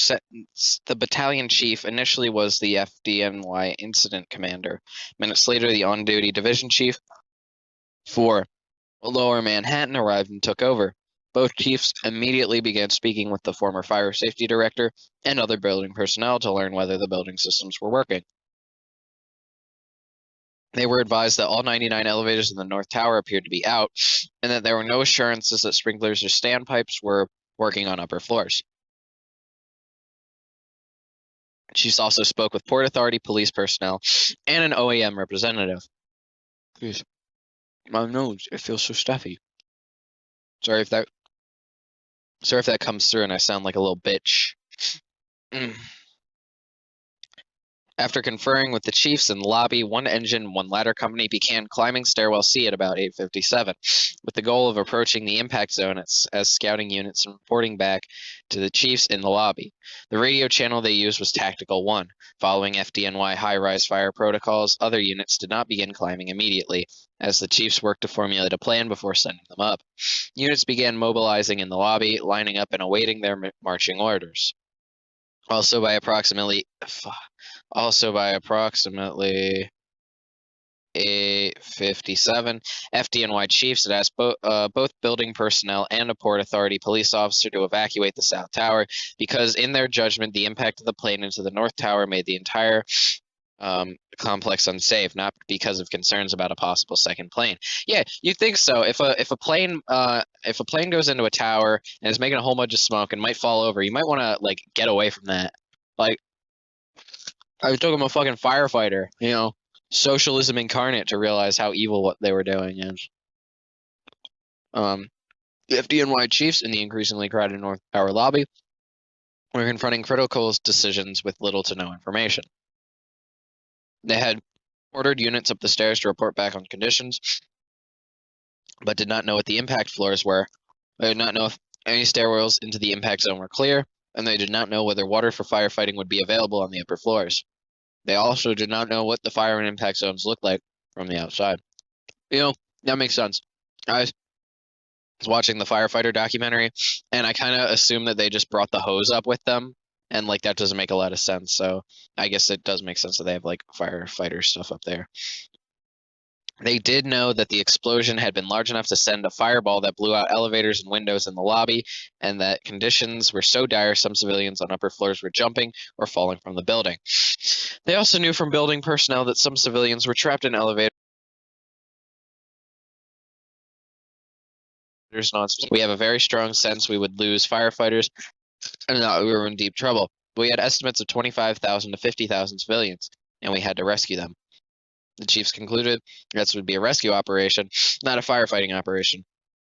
the battalion chief initially was the FDNY incident commander. Minutes later, the on-duty division chief for Lower Manhattan arrived and took over. Both chiefs immediately began speaking with the former fire safety director and other building personnel to learn whether the building systems were working. They were advised that all 99 elevators in the North Tower appeared to be out, and that there were no assurances that sprinklers or standpipes were working on upper floors. Chiefs also spoke with Port Authority police personnel and an OEM representative. Jeez, my nose, it feels so stuffy. Sorry if that comes through and I sound like a little bitch. After conferring with the chiefs in the lobby, 1 engine, 1 ladder company began climbing stairwell C at about 8:57, with the goal of approaching the impact zone as scouting units and reporting back to the chiefs in the lobby. The radio channel they used was Tactical 1. Following FDNY high-rise fire protocols, other units did not begin climbing immediately, as the chiefs worked to formulate a plan before sending them up. Units began mobilizing in the lobby, lining up and awaiting their marching orders. Also by approximately 8:57, FDNY chiefs had asked both building personnel and a Port Authority police officer to evacuate the South Tower because, in their judgment, the impact of the plane into the North Tower made the entire complex unsafe, not because of concerns about a possible second plane. Yeah, you'd think so. If a plane goes into a tower and is making a whole bunch of smoke and might fall over, you might want to like get away from that. Like, I took him a fucking firefighter, socialism incarnate, to realize how evil what they were doing is. The FDNY chiefs in the increasingly crowded North Tower lobby were confronting critical decisions with little to no information. They had ordered units up the stairs to report back on conditions, but did not know what the impact floors were They did not know if any stairwells into the impact zone were clear, and they did not know whether water for firefighting would be available on the upper floors. They also did not know what the fire and impact zones looked like from the outside. That makes sense. I was watching the firefighter documentary, and I kind of assumed that they just brought the hose up with them, and like that doesn't make a lot of sense. So I guess it does make sense that they have like firefighter stuff up there. They did know that the explosion had been large enough to send a fireball that blew out elevators and windows in the lobby, and that conditions were so dire some civilians on upper floors were jumping or falling from the building. They also knew from building personnel that some civilians were trapped in elevators. We have a very strong sense we would lose firefighters and that we were in deep trouble. We had estimates of 25,000 to 50,000 civilians, and we had to rescue them. The chiefs concluded this would be a rescue operation, not a firefighting operation.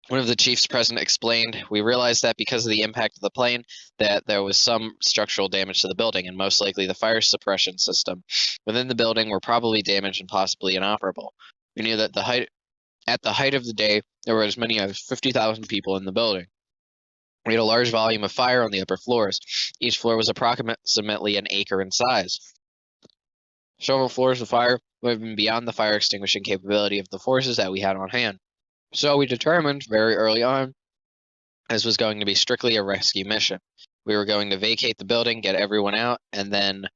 One of the chiefs present explained, "We realized that because of the impact of the plane, that there was some structural damage to the building, and most likely the fire suppression system within the building were probably damaged and possibly inoperable. We knew that at the height of the day, there were as many as 50,000 people in the building. We had a large volume of fire on the upper floors. Each floor was approximately an acre in size. Several floors of fire would have been beyond the fire extinguishing capability of the forces that we had on hand. So we determined very early on this was going to be strictly a rescue mission. We were going to vacate the building, get everyone out, and then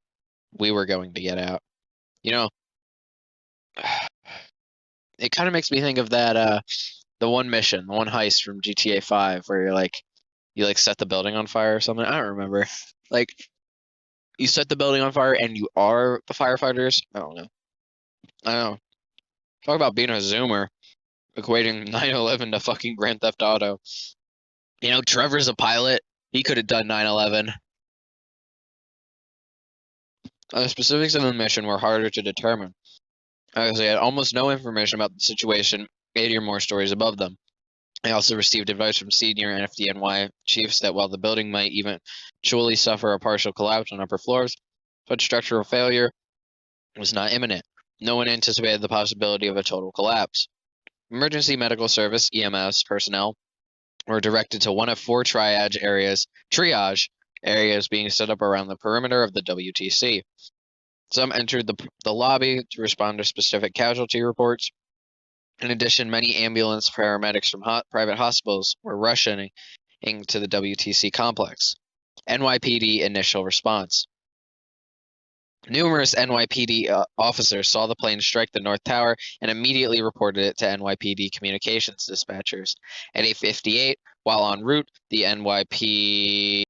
we were going to get out." It kind of makes me think of that the one mission, the one heist from GTA 5 where you set the building on fire or something. I don't remember. Like you set the building on fire and you are the firefighters. I don't know. Talk about being a zoomer, equating 9/11 to fucking Grand Theft Auto. Trevor's a pilot. He could have done 9/11. The specifics of the mission were harder to determine, as they had almost no information about the situation 80 or more stories above them. They also received advice from senior FDNY chiefs that while the building might eventually suffer a partial collapse on upper floors, such structural failure was not imminent. No one anticipated the possibility of a total collapse. Emergency medical service (EMS) personnel were directed to one of 4 triage areas being set up around the perimeter of the WTC. Some entered the lobby to respond to specific casualty reports. In addition, many ambulance paramedics from private hospitals were rushing into the WTC complex. NYPD initial response. Numerous NYPD officers saw the plane strike the North Tower and immediately reported it to NYPD communications dispatchers. At 8:58, while en route, the NYPD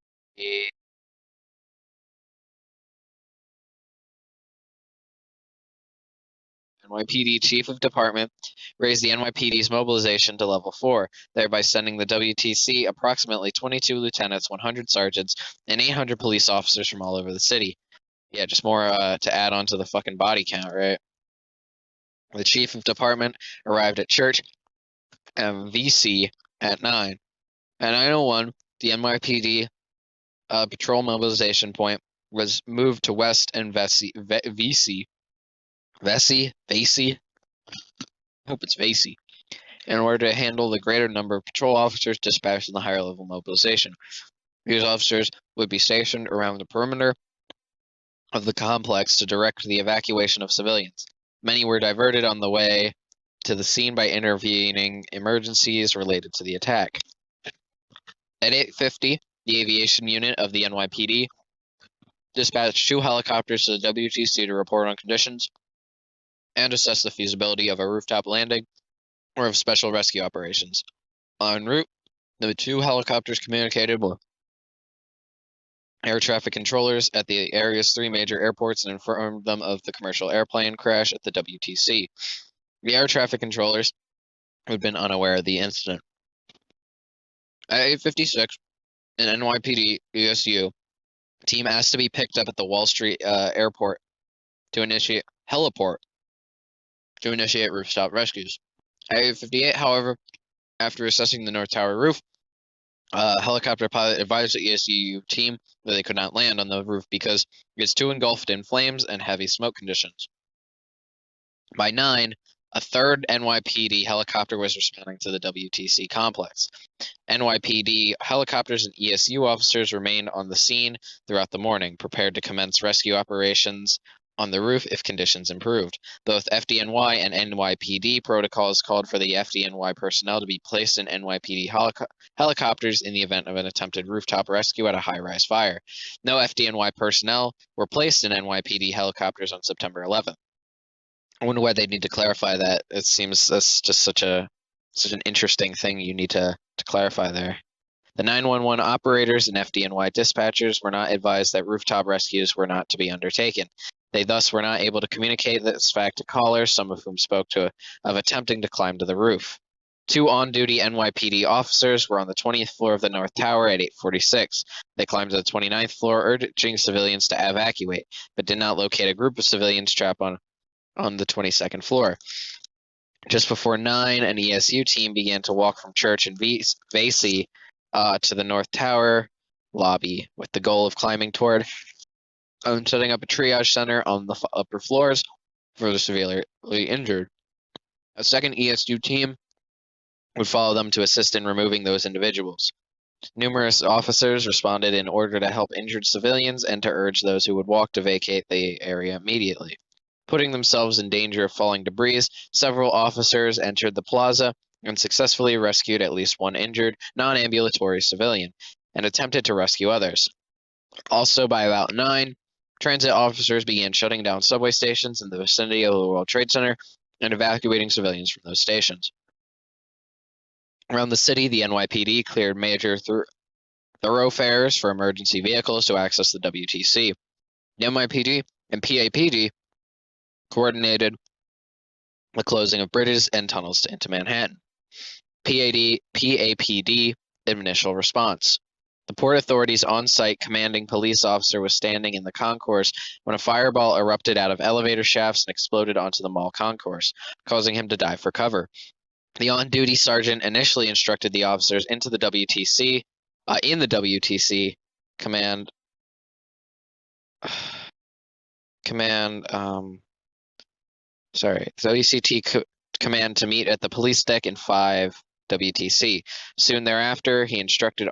chief of department raised the NYPD's mobilization to level 4, thereby sending the WTC approximately 22 lieutenants, 100 sergeants, and 800 police officers from all over the city. Yeah, just more to add on to the fucking body count, right? The chief of department arrived at Church VC at 9. At 9:01, the NYPD patrol mobilization point was moved to West and VC. I hope it's Vasey. In order to handle the greater number of patrol officers dispatched in the higher level mobilization. These officers would be stationed around the perimeter of the complex to direct the evacuation of civilians. Many were diverted on the way to the scene by intervening emergencies related to the attack. At 8:50, the aviation unit of the NYPD dispatched 2 helicopters to the WTC to report on conditions and assess the feasibility of a rooftop landing or of special rescue operations. En route, the 2 helicopters communicated with air traffic controllers at the area's 3 major airports and informed them of the commercial airplane crash at the WTC. The air traffic controllers had been unaware of the incident. At 8:56, an NYPD ESU team asked to be picked up at the Wall Street airport to initiate rooftop rescues. At 8:58, however, after assessing the North Tower roof, helicopter pilot advised the ESU team that they could not land on the roof because it's too engulfed in flames and heavy smoke conditions. By 9, A third NYPD helicopter was responding to the WTC complex. NYPD helicopters and ESU officers remained on the scene throughout the morning, prepared to commence rescue operations on the roof if conditions improved. Both FDNY and NYPD protocols called for the FDNY personnel to be placed in NYPD helicopters in the event of an attempted rooftop rescue at a high-rise fire. No FDNY personnel were placed in NYPD helicopters on September 11th. I wonder why they need to clarify that. It seems that's just such an interesting thing you need to clarify there. The 911 operators and FDNY dispatchers were not advised that rooftop rescues were not to be undertaken. They thus were not able to communicate this fact to callers, some of whom spoke of attempting to climb to the roof. 2 on-duty NYPD officers were on the 20th floor of the North Tower at 8:46. They climbed to the 29th floor, urging civilians to evacuate, but did not locate a group of civilians trapped on the 22nd floor. Just before 9, an ESU team began to walk from Church and Vesey to the North Tower lobby with the goal of climbing toward and setting up a triage center on the upper floors for the severely injured. A second ESU team would follow them to assist in removing those individuals. Numerous officers responded in order to help injured civilians and to urge those who would walk to vacate the area immediately. Putting themselves in danger of falling debris, several officers entered the plaza and successfully rescued at least one injured, non-ambulatory civilian, and attempted to rescue others. Also, by about 9, transit officers began shutting down subway stations in the vicinity of the World Trade Center and evacuating civilians from those stations. Around the city, the NYPD cleared major thoroughfares for emergency vehicles to access the WTC. The NYPD and PAPD coordinated the closing of bridges and tunnels into Manhattan. PAPD initial response. The Port Authority's on-site commanding police officer was standing in the concourse when a fireball erupted out of elevator shafts and exploded onto the mall concourse, causing him to dive for cover. The on-duty sergeant initially instructed the officers into the WTC, WCT command to meet at the police deck in 5 WTC. Soon thereafter, he instructed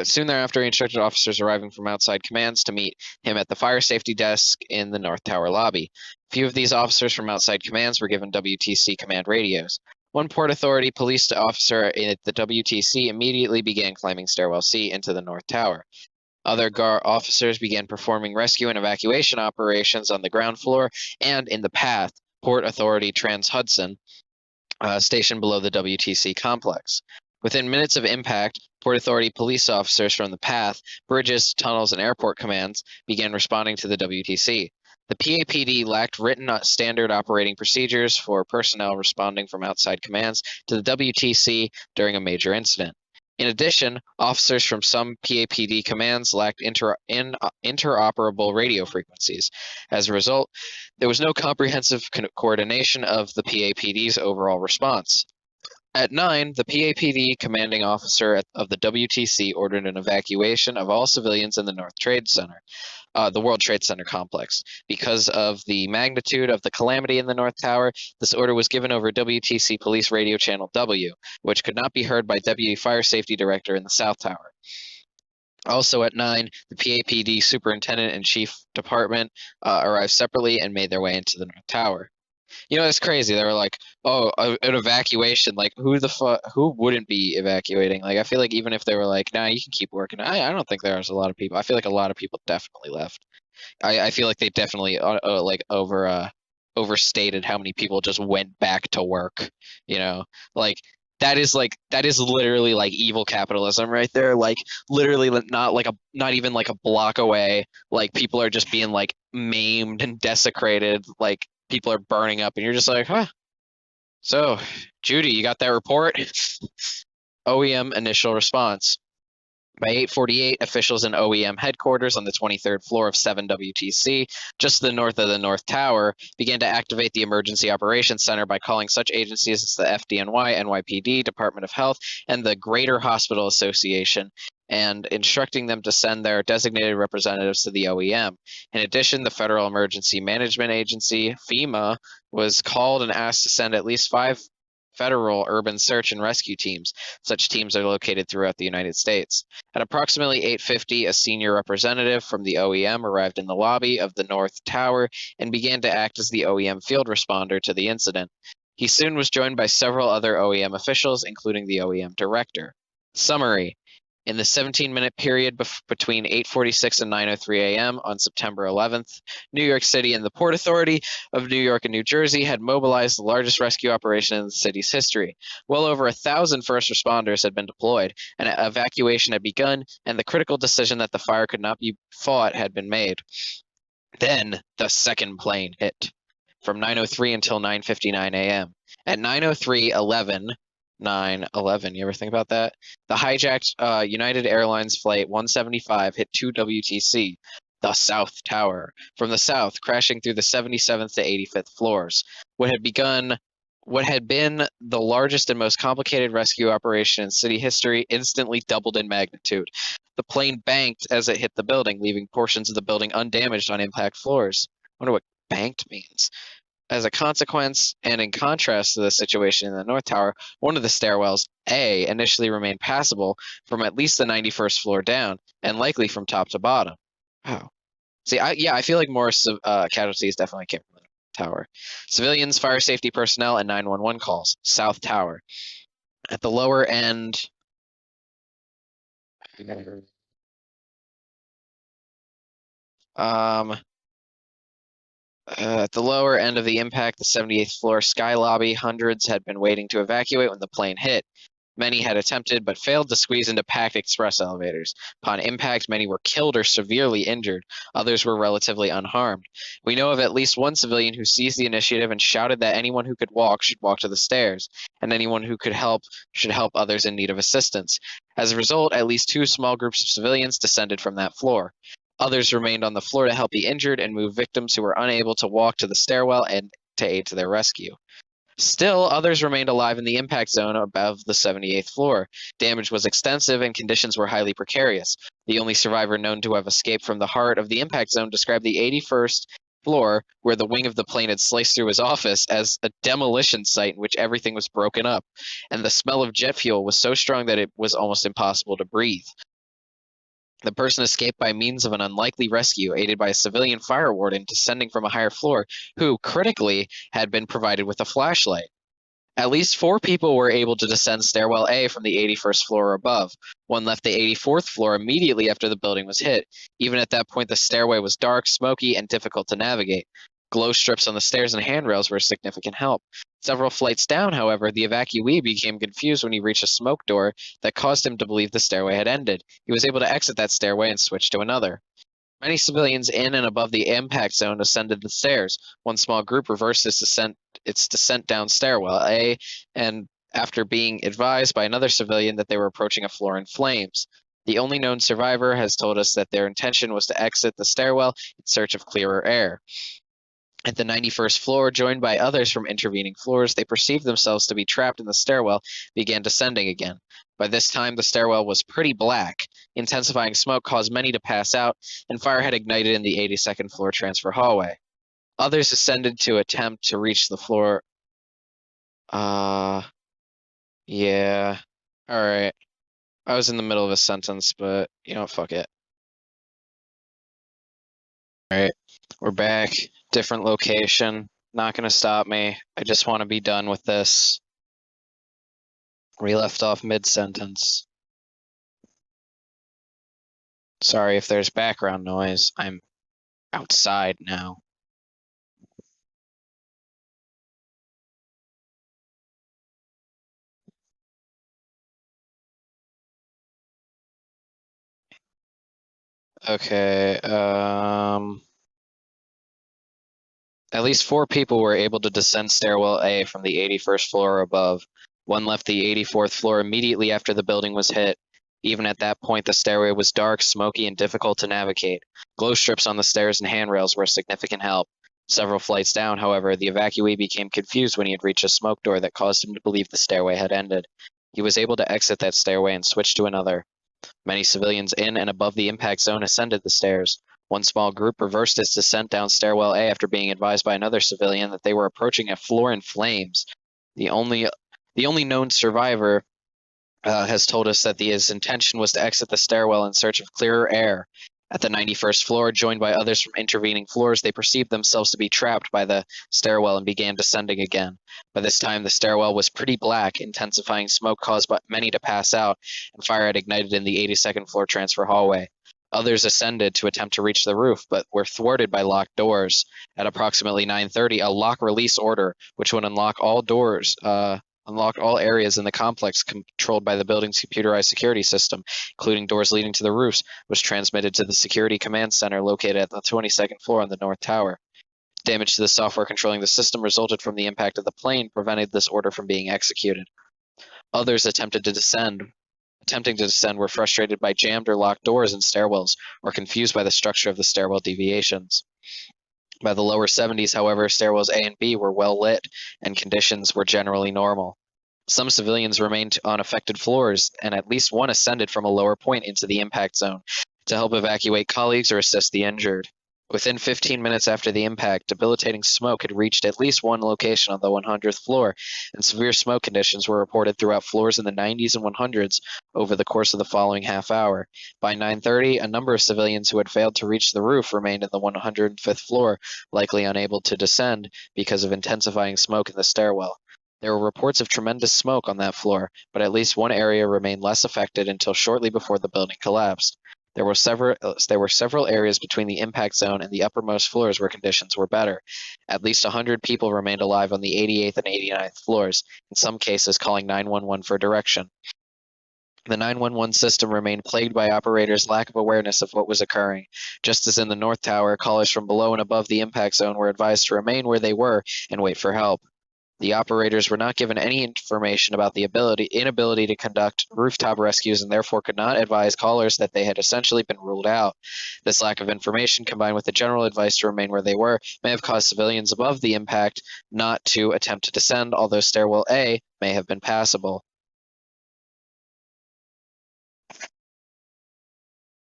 Soon thereafter, he instructed officers arriving from outside commands to meet him at the fire safety desk in the North Tower lobby. Few of these officers from outside commands were given WTC command radios. One Port Authority police officer at the WTC immediately began climbing Stairwell C into the North Tower. Other officers began performing rescue and evacuation operations on the ground floor and in the path, Port Authority Trans-Hudson, stationed below the WTC complex. Within minutes of impact, Port Authority police officers from the path, bridges, tunnels, and airport commands began responding to the WTC. The PAPD lacked written standard operating procedures for personnel responding from outside commands to the WTC during a major incident. In addition, officers from some PAPD commands lacked interoperable radio frequencies. As a result, there was no comprehensive coordination of the PAPD's overall response. At 9, the PAPD commanding officer of the WTC ordered an evacuation of all civilians in the the World Trade Center complex. Because of the magnitude of the calamity in the North Tower, this order was given over WTC Police Radio Channel W, which could not be heard by Deputy Fire Safety Director in the South Tower. Also at 9, the PAPD Superintendent and Chief Department arrived separately and made their way into the North Tower. You know, it's crazy. They were like, "Oh, an evacuation. Like, who wouldn't be evacuating?" Like, I feel like even if they were like, "Nah, you can keep working." I don't think there was a lot of people. I feel like a lot of people definitely left. I feel like they definitely overstated how many people just went back to work. You know, like that is literally like evil capitalism right there. Like literally not even like a block away. Like people are just being like maimed and desecrated. Like people are burning up, and you're just like, huh. So, Judy, you got that report? OEM initial response. By 8:48, officials in OEM headquarters on the 23rd floor of 7 WTC, just to the north of the North Tower, began to activate the Emergency Operations Center by calling such agencies as the FDNY, NYPD, Department of Health, and the Greater Hospital Association and instructing them to send their designated representatives to the OEM. In addition, the Federal Emergency Management Agency, FEMA, was called and asked to send at least 5 federal urban search and rescue teams. Such teams are located throughout the United States. At approximately 8:50, a senior representative from the OEM arrived in the lobby of the North Tower and began to act as the OEM field responder to the incident. He soon was joined by several other OEM officials, including the OEM director. Summary. In the 17-minute period between 8:46 and 9:03 a.m. on September 11th, New York City and the Port Authority of New York and New Jersey had mobilized the largest rescue operation in the city's history. Well over 1,000 first responders had been deployed, and evacuation had begun, and the critical decision that the fire could not be fought had been made. Then the second plane hit from 9:03 until 9:59 a.m. At 9:03:11, 9:11, you ever think about that? The hijacked United Airlines Flight 175 hit 2 WTC, the South Tower, from the south, crashing through the 77th to 85th floors. What had been the largest and most complicated rescue operation in city history instantly doubled in magnitude. The plane banked as it hit the building, leaving portions of the building undamaged on impact floors. I wonder what banked means. As a consequence, and in contrast to the situation in the North Tower, one of the stairwells, A, initially remained passable from at least the 91st floor down, and likely from top to bottom. Wow. See, I feel like more casualties definitely came from the tower. Civilians, fire safety personnel, and 911 calls. South Tower. At the lower end... At the lower end of the impact, the 78th floor sky lobby, hundreds had been waiting to evacuate when the plane hit. Many had attempted but failed to squeeze into packed express elevators. Upon impact, many were killed or severely injured. Others were relatively unharmed. We know of at least one civilian who seized the initiative and shouted that anyone who could walk should walk to the stairs, and anyone who could help should help others in need of assistance. As a result, at least 2 small groups of civilians descended from that floor. Others remained on the floor to help the injured and move victims who were unable to walk to the stairwell and to aid to their rescue. Still, others remained alive in the impact zone above the 78th floor. Damage was extensive and conditions were highly precarious. The only survivor known to have escaped from the heart of the impact zone described the 81st floor, where the wing of the plane had sliced through his office, as a demolition site in which everything was broken up, and the smell of jet fuel was so strong that it was almost impossible to breathe. The person escaped by means of an unlikely rescue, aided by a civilian fire warden descending from a higher floor, who, critically, had been provided with a flashlight. At least 4 people were able to descend stairwell A from the 81st floor or above. One left the 84th floor immediately after the building was hit. Even at that point, the stairway was dark, smoky, and difficult to navigate. Glow strips on the stairs and handrails were a significant help. Several flights down, however, the evacuee became confused when he reached a smoke door that caused him to believe the stairway had ended. He was able to exit that stairway and switch to another. Many civilians in and above the impact zone ascended the stairs. One small group reversed its descent down stairwell A, and after being advised by another civilian that they were approaching a floor in flames. The only known survivor has told us that their intention was to exit the stairwell in search of clearer air. At the 91st floor, joined by others from intervening floors, they perceived themselves to be trapped in the stairwell, began descending again. By this time, the stairwell was pretty black. Intensifying smoke caused many to pass out, and fire had ignited in the 82nd floor transfer hallway. Others ascended to attempt to reach the floor. Yeah. Alright. I was in the middle of a sentence, but, fuck it. Alright. We're back. Different location. Not gonna stop me. I just want to be done with this. We left off mid-sentence. Sorry if there's background noise. I'm outside now. Okay, at least 4 people were able to descend stairwell A from the 81st floor or above. One left the 84th floor immediately after the building was hit. Even at that point, the stairway was dark, smoky, and difficult to navigate. Glow strips on the stairs and handrails were a significant help. Several flights down, however, the evacuee became confused when he had reached a smoke door that caused him to believe the stairway had ended. He was able to exit that stairway and switch to another. Many civilians in and above the impact zone ascended the stairs. One small group reversed its descent down stairwell A after being advised by another civilian that they were approaching a floor in flames. The only known survivor has told us that his intention was to exit the stairwell in search of clearer air. At the 91st floor, joined by others from intervening floors, they perceived themselves to be trapped by the stairwell and began descending again. By this time, the stairwell was pretty black, intensifying smoke caused many to pass out, and fire had ignited in the 82nd floor transfer hallway. Others ascended to attempt to reach the roof, but were thwarted by locked doors. At approximately 9:30, a lock release order, which would unlock all doors, unlocked all areas in the complex controlled by the building's computerized security system, including doors leading to the roofs, was transmitted to the security command center located at the 22nd floor on the north tower. Damage to the software controlling the system resulted from the impact of the plane, prevented this order from being executed. Others attempting to descend were frustrated by jammed or locked doors and stairwells, or confused by the structure of the stairwell deviations. By the lower 70s, however, stairwells A and B were well lit, and conditions were generally normal. Some civilians remained on affected floors, and at least one ascended from a lower point into the impact zone to help evacuate colleagues or assist the injured. Within 15 minutes after the impact, debilitating smoke had reached at least one location on the 100th floor, and severe smoke conditions were reported throughout floors in the 90s and 100s over the course of the following half hour. By 9:30, a number of civilians who had failed to reach the roof remained in the 105th floor, likely unable to descend because of intensifying smoke in the stairwell. There were reports of tremendous smoke on that floor, but at least one area remained less affected until shortly before the building collapsed. There were several areas between the impact zone and the uppermost floors where conditions were better. At least 100 people remained alive on the 88th and 89th floors, in some cases calling 911 for direction. The 911 system remained plagued by operators' lack of awareness of what was occurring. Just as in the North Tower, callers from below and above the impact zone were advised to remain where they were and wait for help. The operators were not given any information about the inability to conduct rooftop rescues and therefore could not advise callers that they had essentially been ruled out. This lack of information, combined with the general advice to remain where they were, may have caused civilians above the impact not to attempt to descend, although stairwell A may have been passable.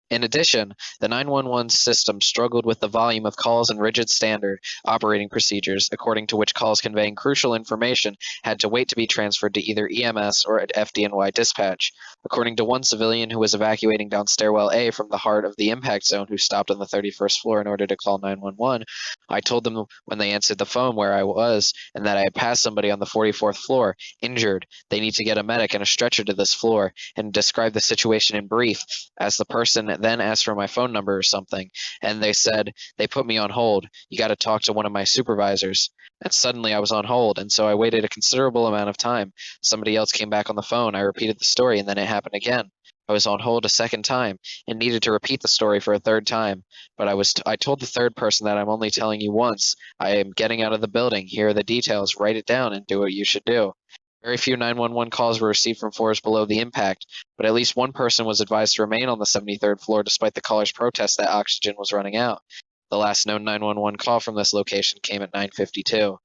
In addition, the 911 system struggled with the volume of calls and rigid standard operating procedures, according to which calls conveying crucial information had to wait to be transferred to either EMS or FDNY dispatch. According to one civilian who was evacuating down stairwell A from the heart of the impact zone who stopped on the 31st floor in order to call 911, I told them when they answered the phone where I was and that I had passed somebody on the 44th floor, injured. They need to get a medic and a stretcher to this floor, and described the situation in brief, as the person then asked for my phone number or something, and they said they put me on hold. You got to talk to one of my supervisors. And suddenly I was on hold, and so I waited a considerable amount of time. Somebody else came back on the phone. I repeated the story, and then it happened again. I was on hold a second time and needed to repeat the story for a third time. But I told the third person that I'm only telling you once. I am getting out of the building. Here are the details. Write it down and do what you should do. Very few 911 calls were received from floors below the impact, but at least one person was advised to remain on the 73rd floor despite the caller's protest that oxygen was running out. The last known 911 call from this location came at 9:52.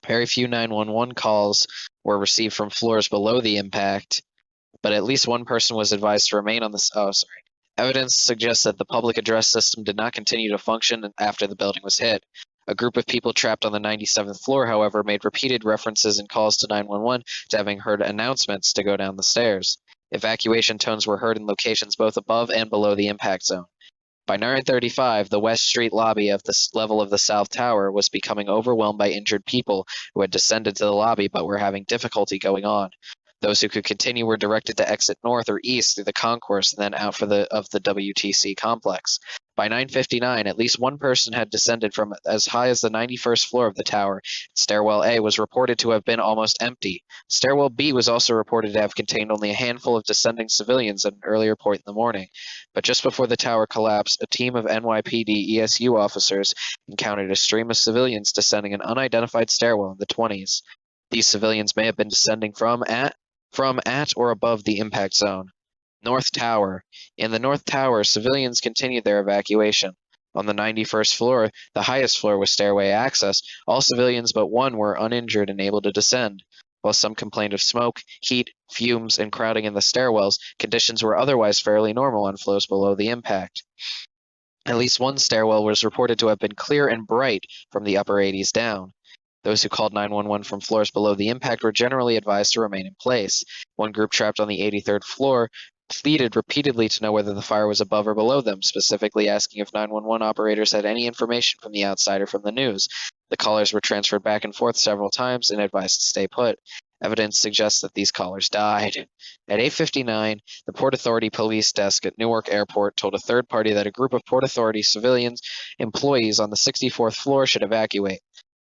Very few 911 calls were received from floors below the impact, but at least one person was advised to remain on the. Evidence suggests that the public address system did not continue to function after the building was hit. A group of people trapped on the 97th floor, however, made repeated references and calls to 911 to having heard announcements to go down the stairs. Evacuation tones were heard in locations both above and below the impact zone. By 9:35, the West Street lobby of the level of the South Tower was becoming overwhelmed by injured people who had descended to the lobby but were having difficulty going on. Those who could continue were directed to exit north or east through the concourse and then out of the WTC complex. By 9:59, at least one person had descended from as high as the 91st floor of the tower. Stairwell A was reported to have been almost empty. Stairwell B was also reported to have contained only a handful of descending civilians at an earlier point in the morning. But just before the tower collapsed, a team of NYPD ESU officers encountered a stream of civilians descending an unidentified stairwell in the 20s. These civilians may have been descending from at or above the impact zone. North Tower. In the North Tower, civilians continued their evacuation. On the 91st floor, the highest floor with stairway access, all civilians but one were uninjured and able to descend. While some complained of smoke, heat, fumes, and crowding in the stairwells, conditions were otherwise fairly normal on floors below the impact. At least one stairwell was reported to have been clear and bright from the upper 80s down. Those who called 911 from floors below the impact were generally advised to remain in place. One group trapped on the 83rd floor pleaded repeatedly to know whether the fire was above or below them, specifically asking if 911 operators had any information from the outside or from the news. The callers were transferred back and forth several times and advised to stay put. Evidence suggests that these callers died. At 8:59, the Port Authority police desk at Newark Airport told a third party that a group of Port Authority civilians employees on the 64th floor should evacuate.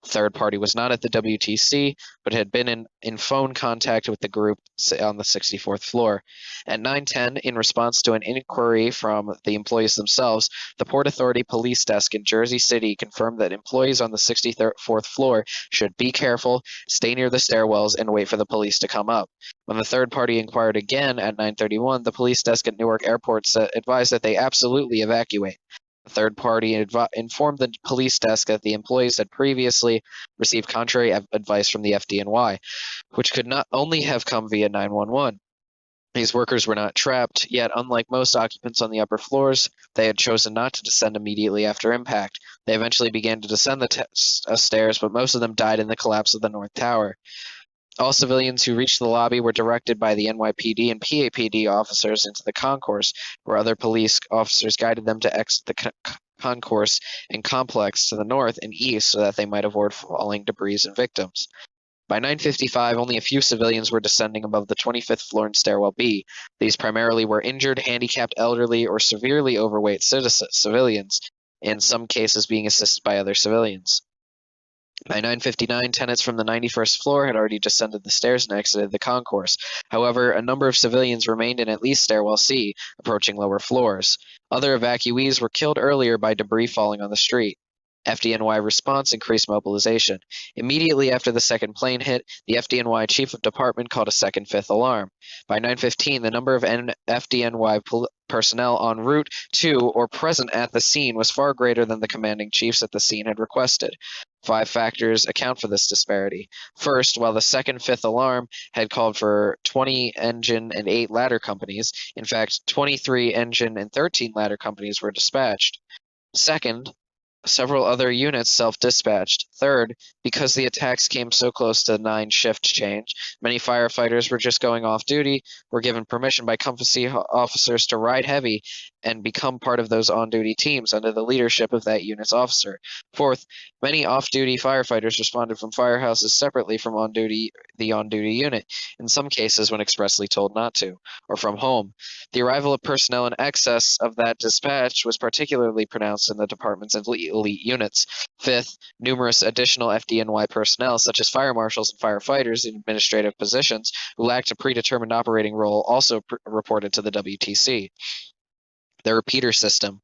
The third party was not at the WTC, but had been in phone contact with the group on the 64th floor. At 9:10, in response to an inquiry from the employees themselves, the Port Authority police desk in Jersey City confirmed that employees on the 64th floor should be careful, stay near the stairwells, and wait for the police to come up. When the third party inquired again at 9:31, the police desk at Newark Airport advised that they absolutely evacuate. The third party informed the police desk that the employees had previously received contrary advice from the FDNY, which could not only have come via 911. These workers were not trapped, yet unlike most occupants on the upper floors, they had chosen not to descend immediately after impact. They eventually began to descend the stairs, but most of them died in the collapse of the North Tower. All civilians who reached the lobby were directed by the NYPD and PAPD officers into the concourse, where other police officers guided them to exit the concourse and complex to the north and east so that they might avoid falling debris and victims. By 9:55, only a few civilians were descending above the 25th floor in Stairwell B. These primarily were injured, handicapped, elderly, or severely overweight civilians, in some cases being assisted by other civilians. By 9:59, tenants from the 91st floor had already descended the stairs and exited the concourse. However, a number of civilians remained in at least Stairwell C, approaching lower floors. Other evacuees were killed earlier by debris falling on the street. FDNY response increased mobilization. Immediately after the second plane hit, the FDNY chief of department called a second fifth alarm. By 9:15, the number of FDNY personnel en route to or present at the scene was far greater than the commanding chiefs at the scene had requested. 5 factors account for this disparity. First, while the second fifth alarm had called for 20 engine and 8 ladder companies, in fact, 23 engine and 13 ladder companies were dispatched. Second, several other units self-dispatched. Third, because the attacks came so close to the 9 shift change, many firefighters were just going off duty, were given permission by company officers to ride heavy and become part of those on-duty teams under the leadership of that unit's officer. Fourth, many off-duty firefighters responded from firehouses separately from the on-duty unit, in some cases when expressly told not to, or from home. The arrival of personnel in excess of that dispatch was particularly pronounced in the department's elite units. Fifth, numerous additional FDNY personnel, such as fire marshals and firefighters in administrative positions, who lacked a predetermined operating role, also reported to the WTC. The repeater system.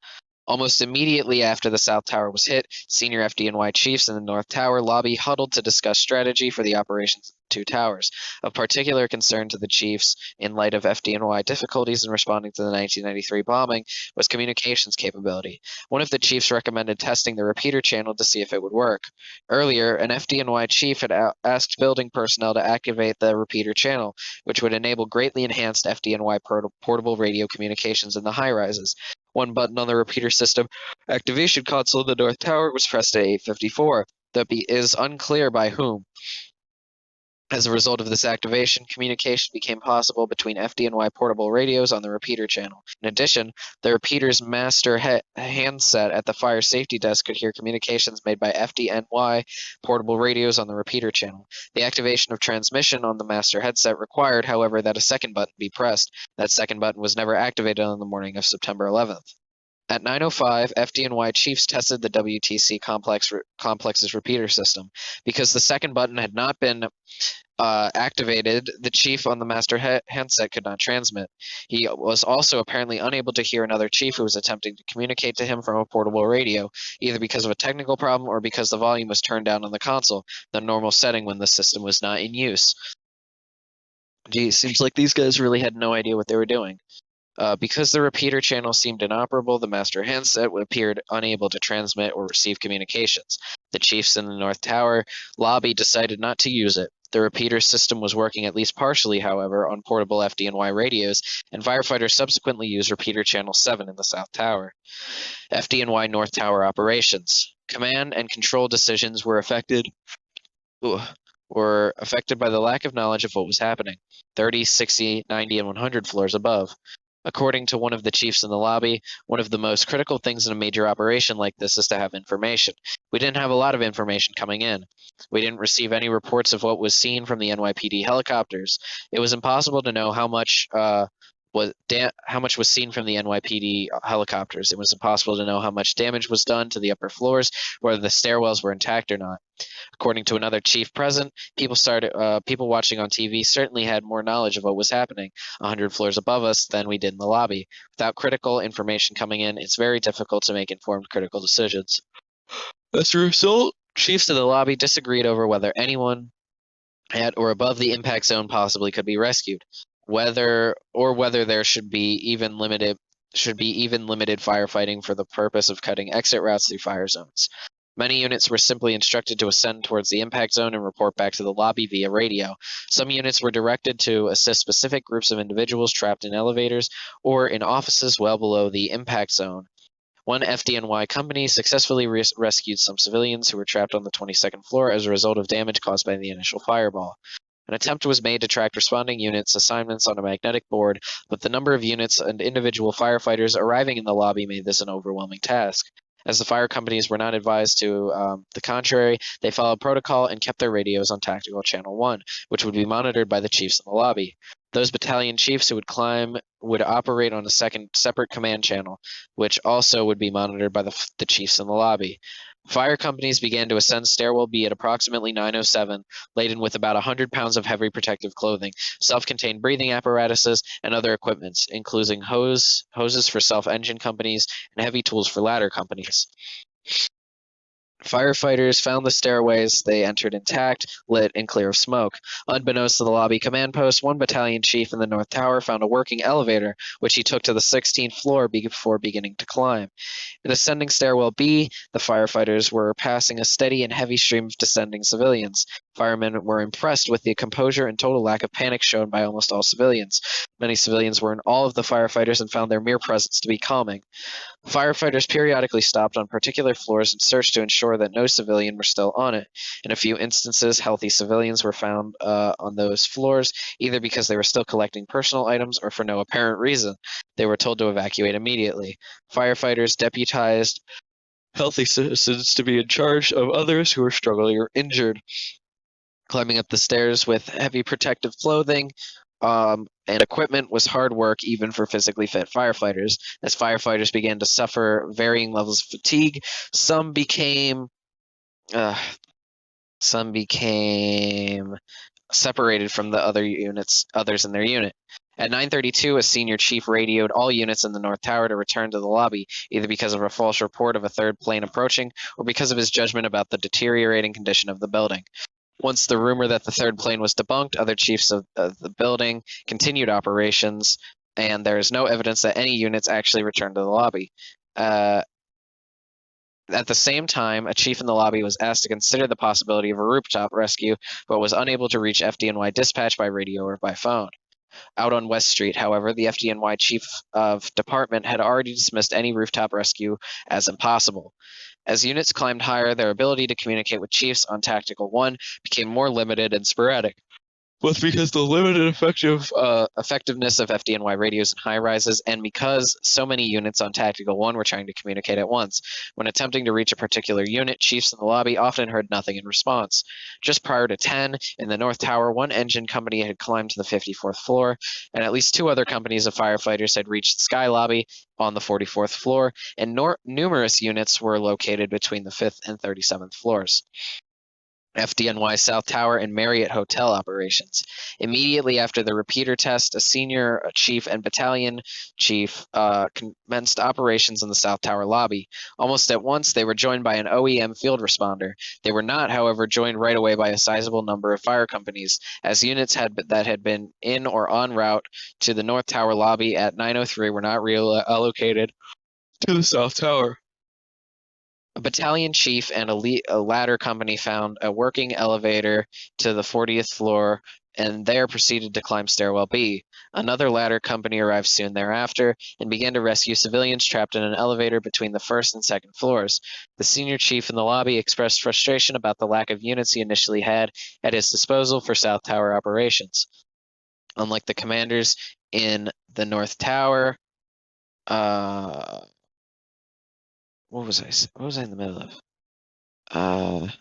Almost immediately after the South Tower was hit, senior FDNY chiefs in the North Tower lobby huddled to discuss strategy for the operations of the 2 towers. Of particular concern to the chiefs, in light of FDNY difficulties in responding to the 1993 bombing, was communications capability. One of the chiefs recommended testing the repeater channel to see if it would work. Earlier, an FDNY chief had asked building personnel to activate the repeater channel, which would enable greatly enhanced FDNY portable radio communications in the high-rises. One button on the repeater system activation console in the North Tower was pressed at 8:54, though it is unclear by whom. As a result of this activation, communication became possible between FDNY portable radios on the repeater channel. In addition, the repeater's master handset at the fire safety desk could hear communications made by FDNY portable radios on the repeater channel. The activation of transmission on the master headset required, however, that a second button be pressed. That second button was never activated on the morning of September 11th. At 9:05, FDNY chiefs tested the WTC complex's repeater system. Because the second button had not been activated, the chief on the master handset could not transmit. He was also apparently unable to hear another chief who was attempting to communicate to him from a portable radio, either because of a technical problem or because the volume was turned down on the console, the normal setting when the system was not in use. Gee, seems like these guys really had no idea what they were doing. Because the repeater channel seemed inoperable, the master handset appeared unable to transmit or receive communications. The chiefs in the North Tower lobby decided not to use it. The repeater system was working at least partially, however, on portable FDNY radios, and firefighters subsequently used repeater channel 7 in the South Tower. FDNY North Tower operations. Command and control decisions were affected by the lack of knowledge of what was happening 30, 60, 90, and 100 floors above. According to one of the chiefs in the lobby, one of the most critical things in a major operation like this is to have information. We didn't have a lot of information coming in. We didn't receive any reports of what was seen from the NYPD helicopters. It was impossible to know how much was seen from the NYPD helicopters. It was impossible to know how much damage was done to the upper floors, whether the stairwells were intact or not. According to another chief present, people watching on TV certainly had more knowledge of what was happening 100 floors above us than we did in the lobby. Without critical information coming in, it's very difficult to make informed critical decisions. As a result, chiefs of the lobby disagreed over whether anyone at or above the impact zone possibly could be rescued, whether there should be even limited firefighting for the purpose of cutting exit routes through fire zones. Many units were simply instructed to ascend towards the impact zone and report back to the lobby via radio. Some units were directed to assist specific groups of individuals trapped in elevators or in offices well below the impact zone. One FDNY company successfully rescued some civilians who were trapped on the 22nd floor as a result of damage caused by the initial fireball. An attempt was made to track responding units' assignments on a magnetic board, but the number of units and individual firefighters arriving in the lobby made this an overwhelming task. As the fire companies were not advised to the contrary, they followed protocol and kept their radios on Tactical Channel 1, which would be monitored by the chiefs in the lobby. Those battalion chiefs who would climb would operate on a separate command channel, which also would be monitored by the chiefs in the lobby. Fire companies began to ascend Stairwell B at approximately 9:07, laden with about 100 pounds of heavy protective clothing, self-contained breathing apparatuses, and other equipments, including hoses for self-engine companies and heavy tools for ladder companies. Firefighters found the stairways they entered intact, lit, and clear of smoke. Unbeknownst to the lobby command post, one battalion chief in the North Tower found a working elevator, which he took to the 16th floor before beginning to climb. In ascending stairwell B, the firefighters were passing a steady and heavy stream of descending civilians. Firemen were impressed with the composure and total lack of panic shown by almost all civilians. Many civilians were in awe of the firefighters and found their mere presence to be calming. Firefighters periodically stopped on particular floors and searched to ensure that no civilian were still on it. In a few instances, healthy civilians were found on those floors, either because they were still collecting personal items or for no apparent reason. They were told to evacuate immediately. Firefighters deputized healthy citizens to be in charge of others who were struggling or injured. Climbing up the stairs with heavy protective clothing and equipment was hard work even for physically fit firefighters. As firefighters began to suffer varying levels of fatigue, some became separated from the others in their unit. At 9:32, a senior chief radioed all units in the North Tower to return to the lobby, either because of a false report of a third plane approaching or because of his judgment about the deteriorating condition of the building. Once the rumor that the third plane was debunked, other chiefs of the building continued operations, and there is no evidence that any units actually returned to the lobby. At the same time, a chief in the lobby was asked to consider the possibility of a rooftop rescue, but was unable to reach FDNY dispatch by radio or by phone. Out on West Street, however, the FDNY chief of department had already dismissed any rooftop rescue as impossible. As units climbed higher, their ability to communicate with chiefs on Tactical 1 became more limited and sporadic, both because the limited effectiveness of FDNY radios in high rises and because so many units on Tactical 1 were trying to communicate at once. When attempting to reach a particular unit, chiefs in the lobby often heard nothing in response. Just prior to 10, in the North Tower, one engine company had climbed to the 54th floor, and at least two other companies of firefighters had reached Sky Lobby on the 44th floor, and numerous units were located between the 5th and 37th floors. FDNY South Tower and Marriott Hotel operations. Immediately after the repeater test, a senior chief and battalion chief commenced operations in the South Tower lobby. Almost at once, they were joined by an OEM field responder. They were not, however, joined right away by a sizable number of fire companies, as units that had been in or en route to the North Tower lobby at 9:03 were not reallocated to the South Tower. A battalion chief and a ladder company found a working elevator to the 40th floor and there proceeded to climb stairwell B. Another ladder company arrived soon thereafter and began to rescue civilians trapped in an elevator between the first and second floors. The senior chief in the lobby expressed frustration about the lack of units he initially had at his disposal for South Tower operations. Unlike the commanders in the North Tower, what was I in the middle of?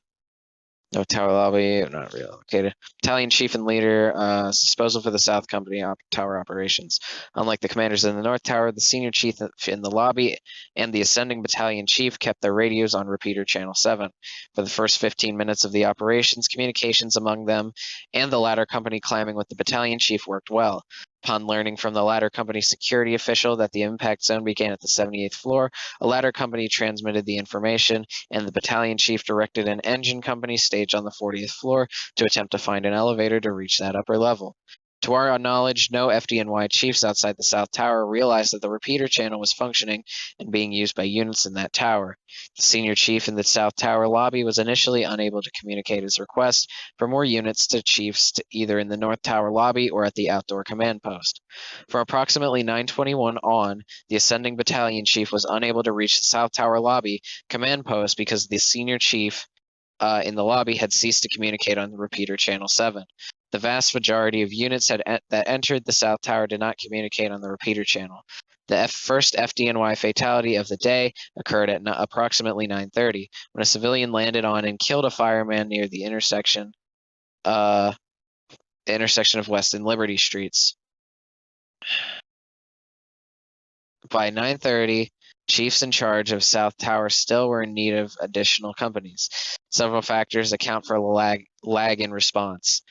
No tower lobby, not relocated. Battalion chief and leader, disposal for the South Company tower operations. Unlike the commanders in the North Tower, the senior chief in the lobby and the ascending battalion chief kept their radios on repeater channel 7. For the first 15 minutes of the operations, communications among them and the ladder company climbing with the battalion chief worked well. Upon learning from the ladder company's security official that the impact zone began at the 78th floor, a ladder company transmitted the information, and the battalion chief directed an engine company staged on the 40th floor to attempt to find an elevator to reach that upper level. To our knowledge, no FDNY chiefs outside the South Tower realized that the repeater channel was functioning and being used by units in that tower. The senior chief in the South Tower lobby was initially unable to communicate his request for more units to chiefs either in the North Tower lobby or at the outdoor command post. From approximately 9:21 on, the ascending battalion chief was unable to reach the South Tower lobby command post because the senior chief in the lobby had ceased to communicate on the repeater channel 7. The vast majority of units that entered the South Tower did not communicate on the repeater channel. The first FDNY fatality of the day occurred at approximately 9:30 when a civilian landed on and killed a fireman near the intersection of West and Liberty Streets. By 9:30, chiefs in charge of South Tower still were in need of additional companies. Several factors account for the lag in response.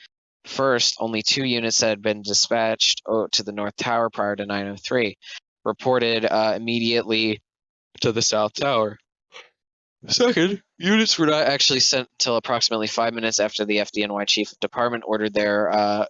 First, only 2 units that had been dispatched to the North Tower prior to 9:03 reported immediately to the South Tower. Second, units were not actually sent until approximately 5 minutes after the FDNY chief of department ordered their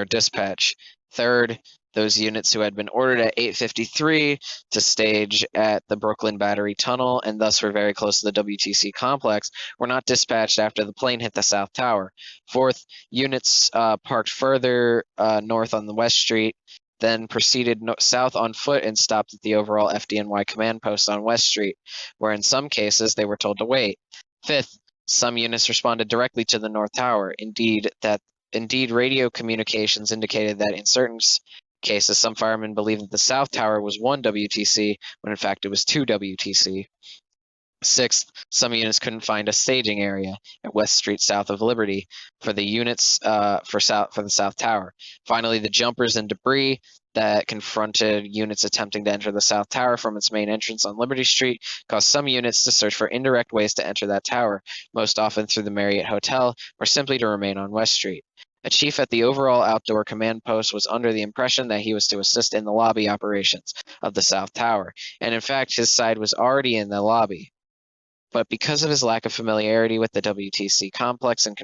dispatch. Third, those units who had been ordered at 8:53 to stage at the Brooklyn Battery Tunnel and thus were very close to the WTC complex were not dispatched after the plane hit the South Tower. Fourth, units parked further north on the West Street, then proceeded south on foot and stopped at the overall FDNY command post on West Street, where in some cases they were told to wait. Fifth, some units responded directly to the North Tower. Indeed, radio communications indicated that in certain cases, some firemen believed that the South Tower was 1 WTC, when in fact it was 2 WTC. Sixth, some units couldn't find a staging area at West Street south of Liberty for the units for the South Tower. Finally, the jumpers and debris that confronted units attempting to enter the South Tower from its main entrance on Liberty Street caused some units to search for indirect ways to enter that tower, most often through the Marriott Hotel or simply to remain on West Street. A chief at the overall outdoor command post was under the impression that he was to assist in the lobby operations of the South Tower, and in fact his side was already in the lobby. But because of his lack of familiarity with the WTC complex and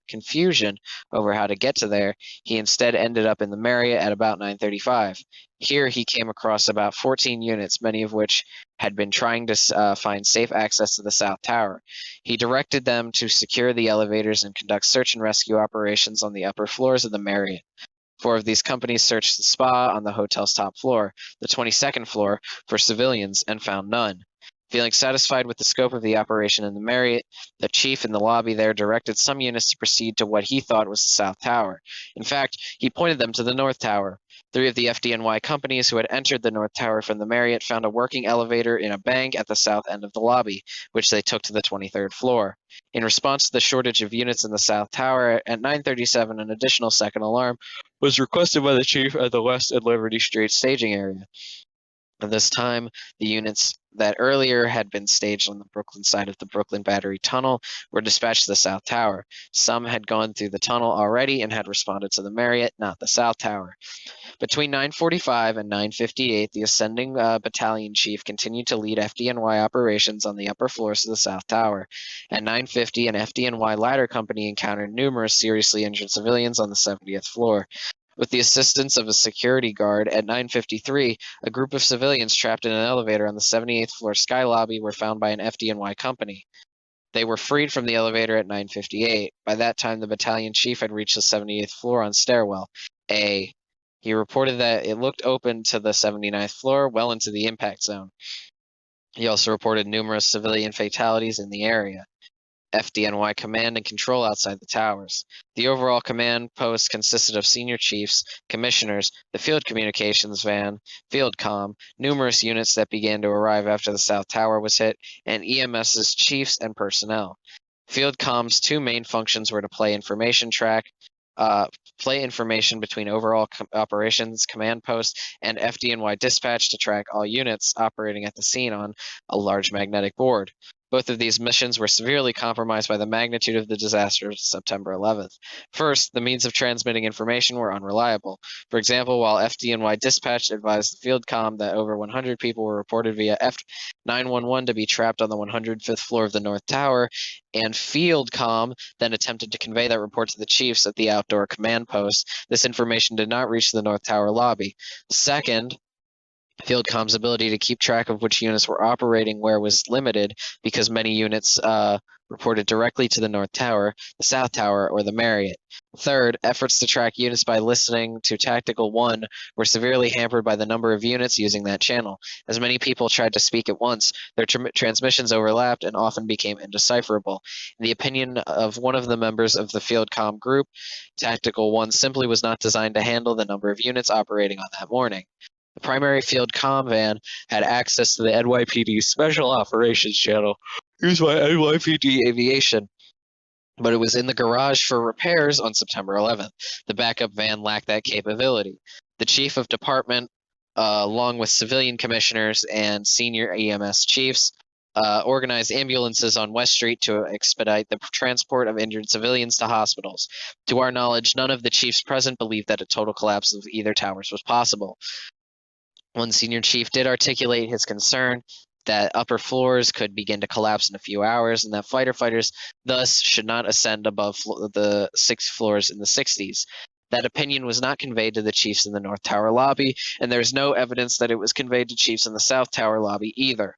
confusion over how to get to there, he instead ended up in the Marriott at about 9:35. Here he came across about 14 units, many of which had been trying to find safe access to the South Tower. He directed them to secure the elevators and conduct search and rescue operations on the upper floors of the Marriott. 4 of these companies searched the spa on the hotel's top floor, the 22nd floor, for civilians and found none. Feeling satisfied with the scope of the operation in the Marriott, the chief in the lobby there directed some units to proceed to what he thought was the South Tower. In fact, he pointed them to the North Tower. 3 of the FDNY companies who had entered the North Tower from the Marriott found a working elevator in a bank at the south end of the lobby, which they took to the 23rd floor. In response to the shortage of units in the South Tower, at 9:37 an additional second alarm was requested by the chief at the West and Liberty Street staging area. At this time, the units that earlier had been staged on the Brooklyn side of the Brooklyn Battery Tunnel were dispatched to the South Tower. Some had gone through the tunnel already and had responded to the Marriott, not the South Tower. Between 9:45 and 9:58, the ascending battalion chief continued to lead FDNY operations on the upper floors of the South Tower. At 9:50, an FDNY ladder company encountered numerous seriously injured civilians on the 70th floor. With the assistance of a security guard, at 9:53, a group of civilians trapped in an elevator on the 78th floor sky lobby were found by an FDNY company. They were freed from the elevator at 9:58. By that time, the battalion chief had reached the 78th floor on stairwell A. He reported that it looked open to the 79th floor, well into the impact zone. He also reported numerous civilian fatalities in the area. FDNY command and control outside the towers. The overall command post consisted of senior chiefs, commissioners, the field communications van, field comm, numerous units that began to arrive after the South Tower was hit, and EMS's chiefs and personnel. Field comm's two main functions were to play information between overall operations command post and FDNY dispatch to track all units operating at the scene on a large magnetic board. Both of these missions were severely compromised by the magnitude of the disaster of September 11th. First, the means of transmitting information were unreliable. For example, while FDNY dispatch advised the field comm that over 100 people were reported via F911 to be trapped on the 105th floor of the North Tower, and field comm then attempted to convey that report to the chiefs at the outdoor command post, this information did not reach the North Tower lobby. Second, Fieldcom's ability to keep track of which units were operating where was limited because many units reported directly to the North Tower, the South Tower, or the Marriott. Third, efforts to track units by listening to Tactical 1 were severely hampered by the number of units using that channel. As many people tried to speak at once, their transmissions overlapped and often became indecipherable. In the opinion of one of the members of the Fieldcom group, Tactical 1 simply was not designed to handle the number of units operating on that morning. The primary field comm van had access to the NYPD Special Operations Channel, used by NYPD Aviation, but it was in the garage for repairs on September 11th. The backup van lacked that capability. The chief of department, along with civilian commissioners and senior EMS chiefs, organized ambulances on West Street to expedite the transport of injured civilians to hospitals. To our knowledge, none of the chiefs present believed that a total collapse of either towers was possible. One senior chief did articulate his concern that upper floors could begin to collapse in a few hours and that fighter fighters thus should not ascend above the 6 floors in the 60s. That opinion was not conveyed to the chiefs in the North Tower lobby, and there is no evidence that it was conveyed to chiefs in the South Tower lobby either.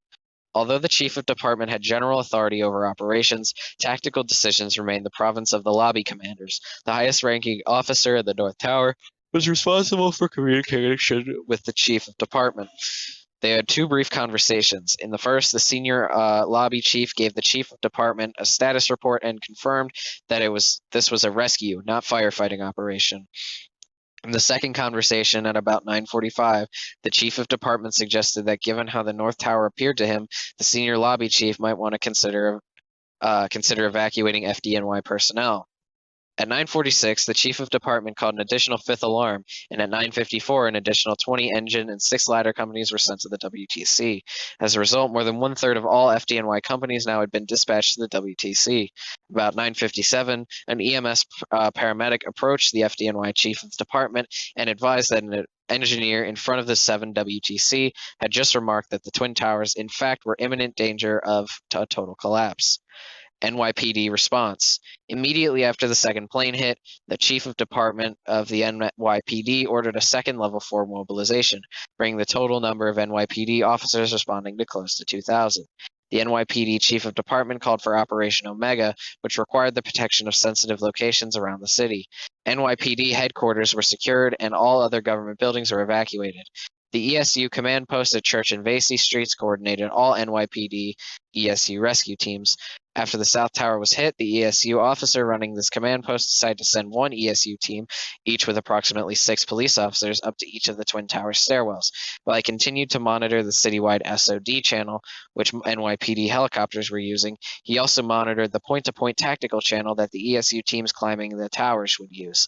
Although the chief of department had general authority over operations, tactical decisions remained the province of the lobby commanders. The highest ranking officer of the North Tower was responsible for communication with the chief of department. They had 2 brief conversations. In the first, the senior lobby chief gave the chief of department a status report and confirmed that this was a rescue, not firefighting operation. In the second conversation at about 9:45, the chief of department suggested that given how the North Tower appeared to him, the senior lobby chief might want to consider evacuating FDNY personnel. At 9:46, the chief of department called an additional 5th alarm, and at 9:54, an additional 20 engine and 6 ladder companies were sent to the WTC. As a result, more than 1/3 of all FDNY companies now had been dispatched to the WTC. About 9:57, an EMS paramedic approached the FDNY chief of department and advised that an engineer in front of the 7 WTC had just remarked that the Twin Towers, in fact, were imminent danger of a total collapse. NYPD response. Immediately after the second plane hit, the chief of department of the NYPD ordered a second level 4 mobilization, bringing the total number of NYPD officers responding to close to 2,000. The NYPD chief of department called for Operation Omega, which required the protection of sensitive locations around the city. NYPD headquarters were secured and all other government buildings were evacuated. The ESU command post at Church and Vasey Streets coordinated all NYPD ESU rescue teams. After the South Tower was hit, the ESU officer running this command post decided to send 1 ESU team, each with approximately 6 police officers, up to each of the Twin Tower stairwells. While he continued to monitor the citywide SOD channel, which NYPD helicopters were using, he also monitored the point-to-point tactical channel that the ESU teams climbing the towers would use.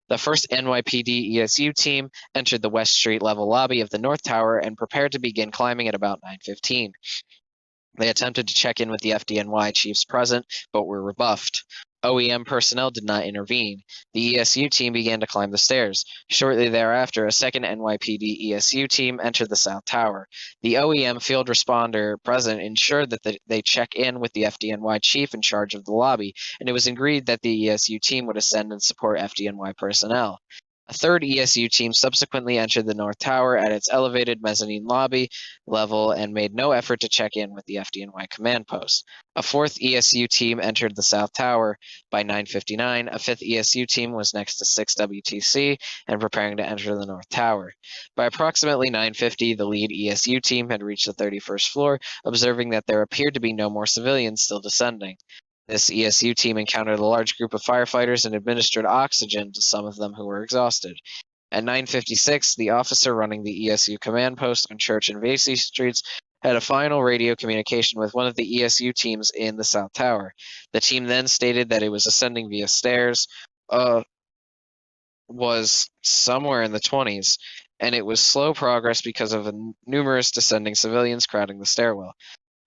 The first NYPD ESU team entered the West Street level lobby of the North Tower and prepared to begin climbing at about 9:15. They attempted to check in with the FDNY chiefs present, but were rebuffed. OEM personnel did not intervene. The ESU team began to climb the stairs. Shortly thereafter, a second NYPD ESU team entered the South Tower. The OEM field responder present ensured that they check in with the FDNY chief in charge of the lobby, and it was agreed that the ESU team would ascend and support FDNY personnel. A third ESU team subsequently entered the North Tower at its elevated mezzanine lobby level and made no effort to check in with the FDNY command post. A fourth ESU team entered the South Tower by 9:59. A fifth ESU team was next to 6 WTC and preparing to enter the North Tower. By approximately 9:50, the lead ESU team had reached the 31st floor, observing that there appeared to be no more civilians still descending. This ESU team encountered a large group of firefighters and administered oxygen to some of them who were exhausted. At 9:56, the officer running the ESU command post on Church and Vesey Streets had a final radio communication with one of the ESU teams in the South Tower. The team then stated that it was ascending via stairs, was somewhere in the 20s, and it was slow progress because of numerous descending civilians crowding the stairwell.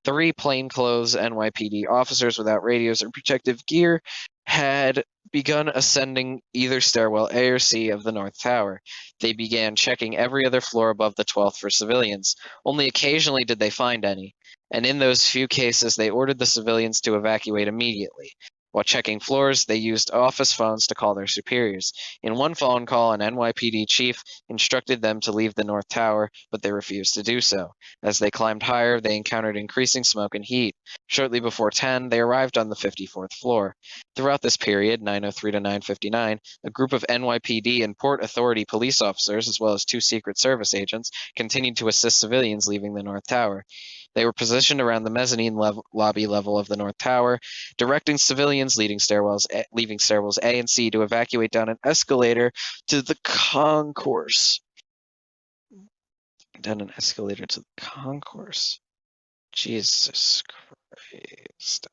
3 plainclothes NYPD officers without radios or protective gear had begun ascending either stairwell A or C of the North Tower. They began checking every other floor above the 12th for civilians. Only occasionally did they find any, and in those few cases they ordered the civilians to evacuate immediately. While checking floors, they used office phones to call their superiors. In one phone call, an NYPD chief instructed them to leave the North Tower, but they refused to do so. As they climbed higher, they encountered increasing smoke and heat. Shortly before 10, they arrived on the 54th floor. Throughout this period, 9:03 to 9:59, a group of NYPD and Port Authority police officers, as well as 2 Secret Service agents, continued to assist civilians leaving the North Tower. They were positioned around the mezzanine lobby level of the North Tower, directing civilians leaving stairwells A and C to evacuate down an escalator to the concourse. Jesus Christ.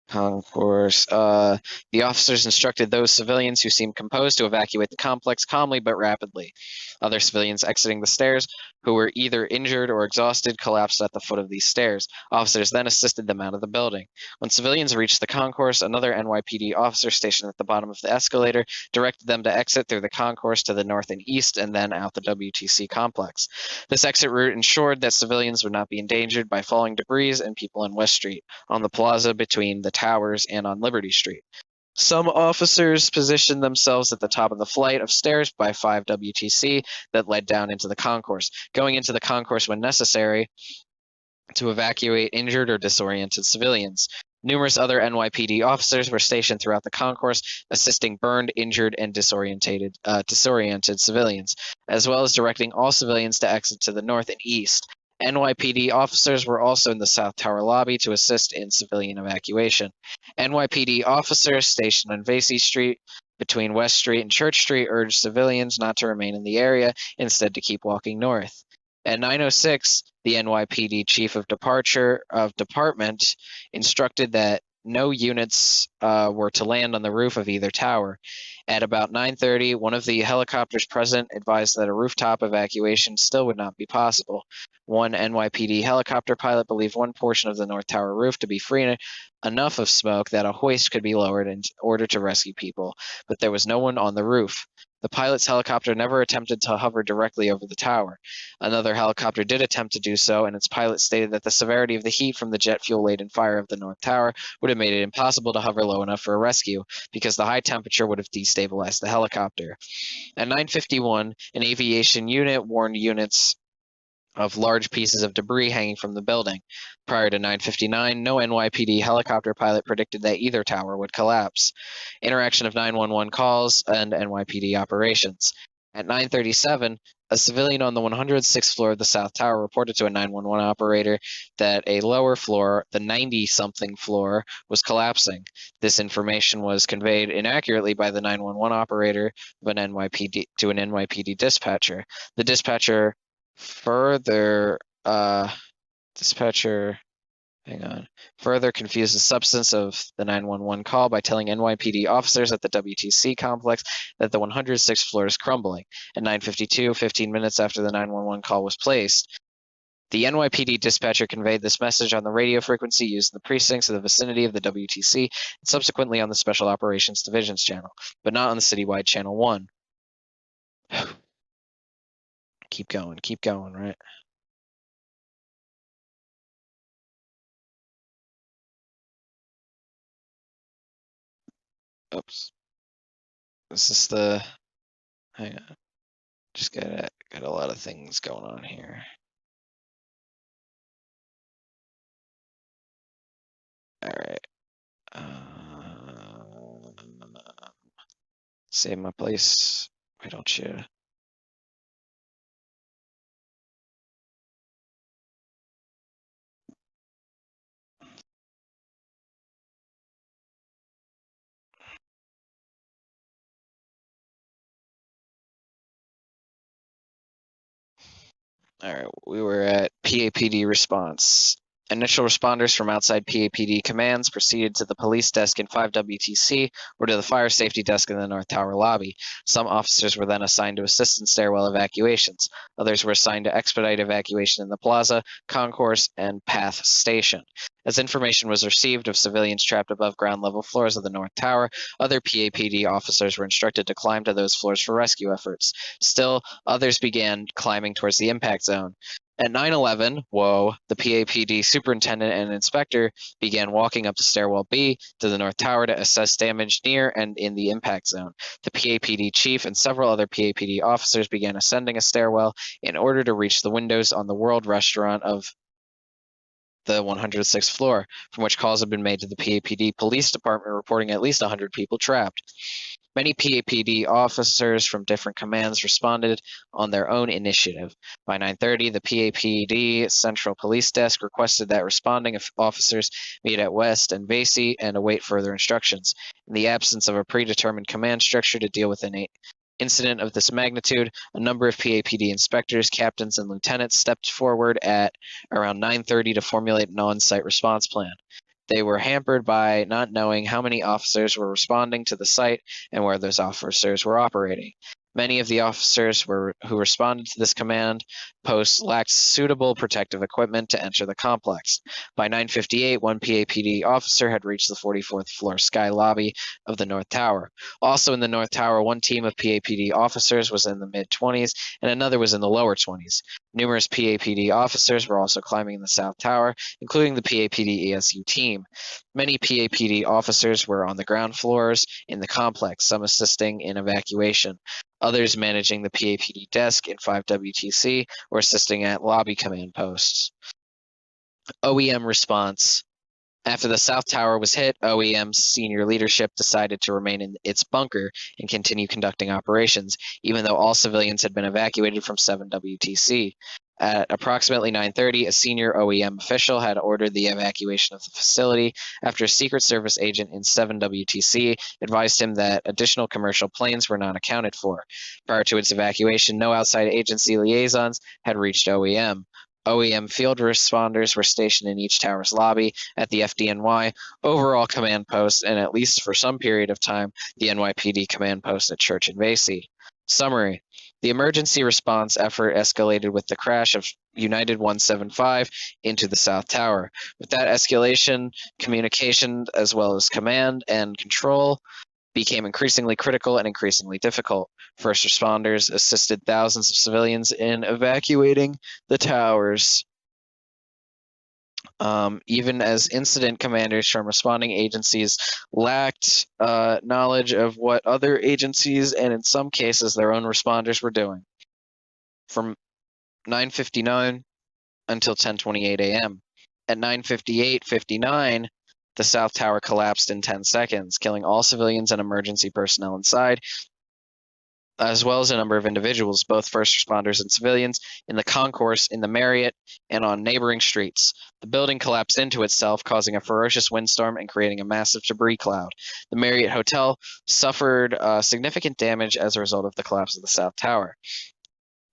Concourse. The officers instructed those civilians who seemed composed to evacuate the complex calmly but rapidly. Other civilians exiting the stairs, who were either injured or exhausted, collapsed at the foot of these stairs. Officers then assisted them out of the building. When civilians reached the concourse, another NYPD officer stationed at the bottom of the escalator directed them to exit through the concourse to the north and east and then out the WTC complex. This exit route ensured that civilians would not be endangered by falling debris and people on West Street, on the plaza between the towers, and on Liberty Street. Some officers positioned themselves at the top of the flight of stairs by 5 WTC that led down into the concourse, going into the concourse when necessary to evacuate injured or disoriented civilians. Numerous other NYPD officers were stationed throughout the concourse, assisting burned, injured, and disoriented civilians, as well as directing all civilians to exit to the north and east. NYPD officers were also in the South Tower lobby to assist in civilian evacuation. NYPD officers stationed on Vesey Street between West Street and Church Street urged civilians not to remain in the area, instead to keep walking north. At 9:06, the NYPD chief of department instructed that no units were to land on the roof of either tower. At about 9:30, one of the helicopters present advised that a rooftop evacuation still would not be possible. One NYPD helicopter pilot believed one portion of the North Tower roof to be free enough of smoke that a hoist could be lowered in order to rescue people, but there was no one on the roof. The pilot's helicopter never attempted to hover directly over the tower. Another helicopter did attempt to do so, and its pilot stated that the severity of the heat from the jet fuel-laden fire of the North Tower would have made it impossible to hover low enough for a rescue, because the high temperature would have destabilized the helicopter. At 9:51, an aviation unit warned units of large pieces of debris hanging from the building. Prior to 9:59, no NYPD helicopter pilot predicted that either tower would collapse. Interaction of 911 calls and NYPD operations. At 9:37, a civilian on the 106th floor of the South Tower reported to a 911 operator that a lower floor, the 90-something floor, was collapsing. This information was conveyed inaccurately by the 911 operator to an NYPD dispatcher. The dispatcher further confused the substance of the 911 call by telling NYPD officers at the WTC complex that the 106th floor is crumbling. At 9:52, 15 minutes after the 911 call was placed, the NYPD dispatcher conveyed this message on the radio frequency used in the precincts of the vicinity of the WTC and subsequently on the Special Operations Division's channel, but not on the citywide Channel 1. Keep going, right? Oops. Is this the? Hang on. Just got a lot of things going on here. All right. Save my place. Why don't you? All right, we were at PAPD response. Initial responders from outside PAPD commands proceeded to the police desk in 5WTC or to the fire safety desk in the North Tower lobby. Some officers were then assigned to assist in stairwell evacuations. Others were assigned to expedite evacuation in the plaza, concourse, and path station. As information was received of civilians trapped above ground level floors of the North Tower, other PAPD officers were instructed to climb to those floors for rescue efforts. Still, others began climbing towards the impact zone. At 9/11, the PAPD superintendent and inspector began walking up to stairwell B to the North Tower to assess damage near and in the impact zone. The PAPD chief and several other PAPD officers began ascending a stairwell in order to reach the windows on the World Restaurant of the 106th floor, from which calls had been made to the PAPD police department reporting at least 100 people trapped. Many PAPD officers from different commands responded on their own initiative. By 9:30, the PAPD Central Police Desk requested that responding officers meet at West and Vasey and await further instructions. In the absence of a predetermined command structure to deal with an incident of this magnitude, a number of PAPD inspectors, captains, and lieutenants stepped forward at around 9:30 to formulate an on-site response plan. They were hampered by not knowing how many officers were responding to the site and where those officers were operating. Many of the officers who responded to this command post lacked suitable protective equipment to enter the complex. By 9:58, one PAPD officer had reached the 44th floor sky lobby of the North Tower. Also in the North Tower, one team of PAPD officers was in the mid-20s and another was in the lower 20s. Numerous PAPD officers were also climbing the South Tower, including the PAPD ESU team. Many PAPD officers were on the ground floors in the complex, some assisting in evacuation, others managing the PAPD desk in 5WTC or assisting at lobby command posts. OEM response. After the South Tower was hit, OEM's senior leadership decided to remain in its bunker and continue conducting operations, even though all civilians had been evacuated from 7WTC. At approximately 9:30, a senior OEM official had ordered the evacuation of the facility after a Secret Service agent in 7WTC advised him that additional commercial planes were not accounted for. Prior to its evacuation, no outside agency liaisons had reached OEM. OEM field responders were stationed in each tower's lobby, at the FDNY overall command post, and at least for some period of time, the NYPD command post at Church and Vasey. Summary. The emergency response effort escalated with the crash of United 175 into the South Tower. With that escalation, communication as well as command and control became increasingly critical and increasingly difficult. First responders assisted thousands of civilians in evacuating the towers. Even as incident commanders from responding agencies lacked knowledge of what other agencies and in some cases their own responders were doing. From 9:59 until 10:28 a.m. At 9:58:59, the South Tower collapsed in 10 seconds, killing all civilians and emergency personnel inside, as well as a number of individuals, both first responders and civilians, in the concourse, in the Marriott, and on neighboring streets. The building collapsed into itself, causing a ferocious windstorm and creating a massive debris cloud. The Marriott Hotel suffered significant damage as a result of the collapse of the South Tower.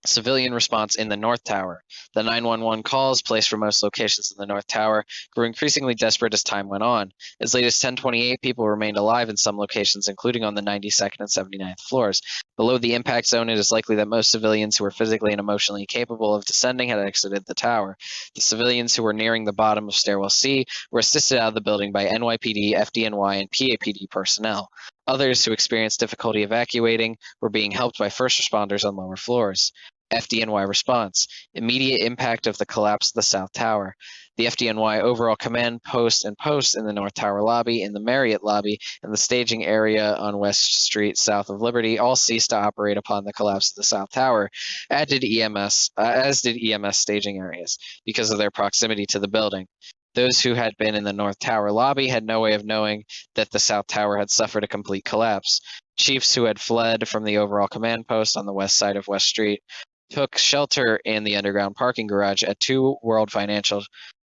Civilian response in the North Tower. The 911 calls placed from most locations in the North Tower grew increasingly desperate as time went on. As late as 10:28, people remained alive in some locations, including on the 92nd and 79th floors. Below the impact zone, it is likely that most civilians who were physically and emotionally capable of descending had exited the tower. The civilians who were nearing the bottom of stairwell C were assisted out of the building by NYPD, FDNY, and PAPD personnel. Others who experienced difficulty evacuating were being helped by first responders on lower floors. FDNY response. Immediate impact of the collapse of the South Tower. The FDNY overall command post and posts in the North Tower lobby, in the Marriott lobby, and the staging area on West Street south of Liberty all ceased to operate upon the collapse of the South Tower, as did EMS staging areas, because of their proximity to the building. Those who had been in the North Tower lobby had no way of knowing that the South Tower had suffered a complete collapse. Chiefs who had fled from the overall command post on the west side of West Street took shelter in the underground parking garage at 2 World Financial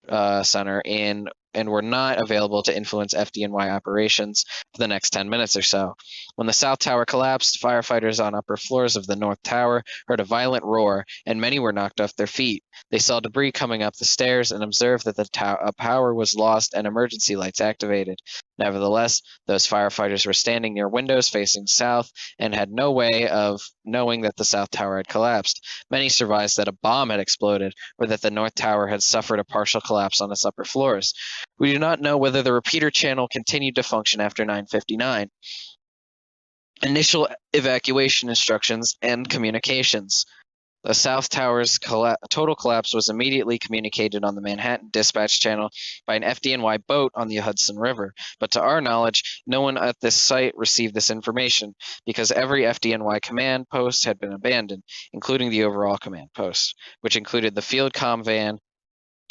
Center and were not available to influence FDNY operations for the next 10 minutes or so. When the South Tower collapsed, firefighters on upper floors of the North Tower heard a violent roar, and many were knocked off their feet. They saw debris coming up the stairs and observed that the power was lost and emergency lights activated. Nevertheless, those firefighters were standing near windows facing south and had no way of knowing that the South Tower had collapsed. Many surmised that a bomb had exploded or that the North Tower had suffered a partial collapse on its upper floors. We do not know whether the repeater channel continued to function after 9:59. Initial evacuation instructions and communications. The South Tower's total collapse was immediately communicated on the Manhattan Dispatch Channel by an FDNY boat on the Hudson River, but to our knowledge, no one at this site received this information because every FDNY command post had been abandoned, including the overall command post, which included the field comm van.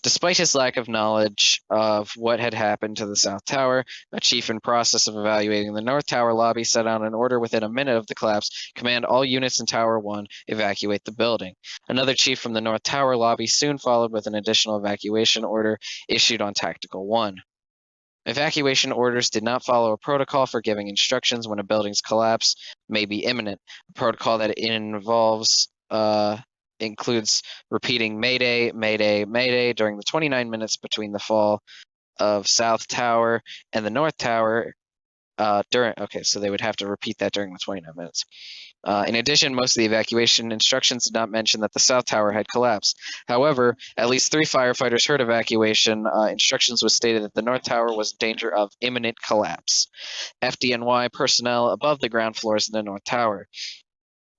Despite his lack of knowledge of what had happened to the South Tower, a chief in process of evaluating the North Tower lobby set out an order within a minute of the collapse, command all units in Tower 1 evacuate the building. Another chief from the North Tower lobby soon followed with an additional evacuation order issued on Tactical 1. Evacuation orders did not follow a protocol for giving instructions when a building's collapse may be imminent, a protocol that includes repeating Mayday, Mayday, Mayday during the 29 minutes between the fall of South Tower and the North Tower. So they would have to repeat that during the 29 minutes. In addition, most of the evacuation instructions did not mention that the South Tower had collapsed. However, at least 3 firefighters heard evacuation instructions was stated that the North Tower was in danger of imminent collapse. FDNY personnel above the ground floors in the North Tower.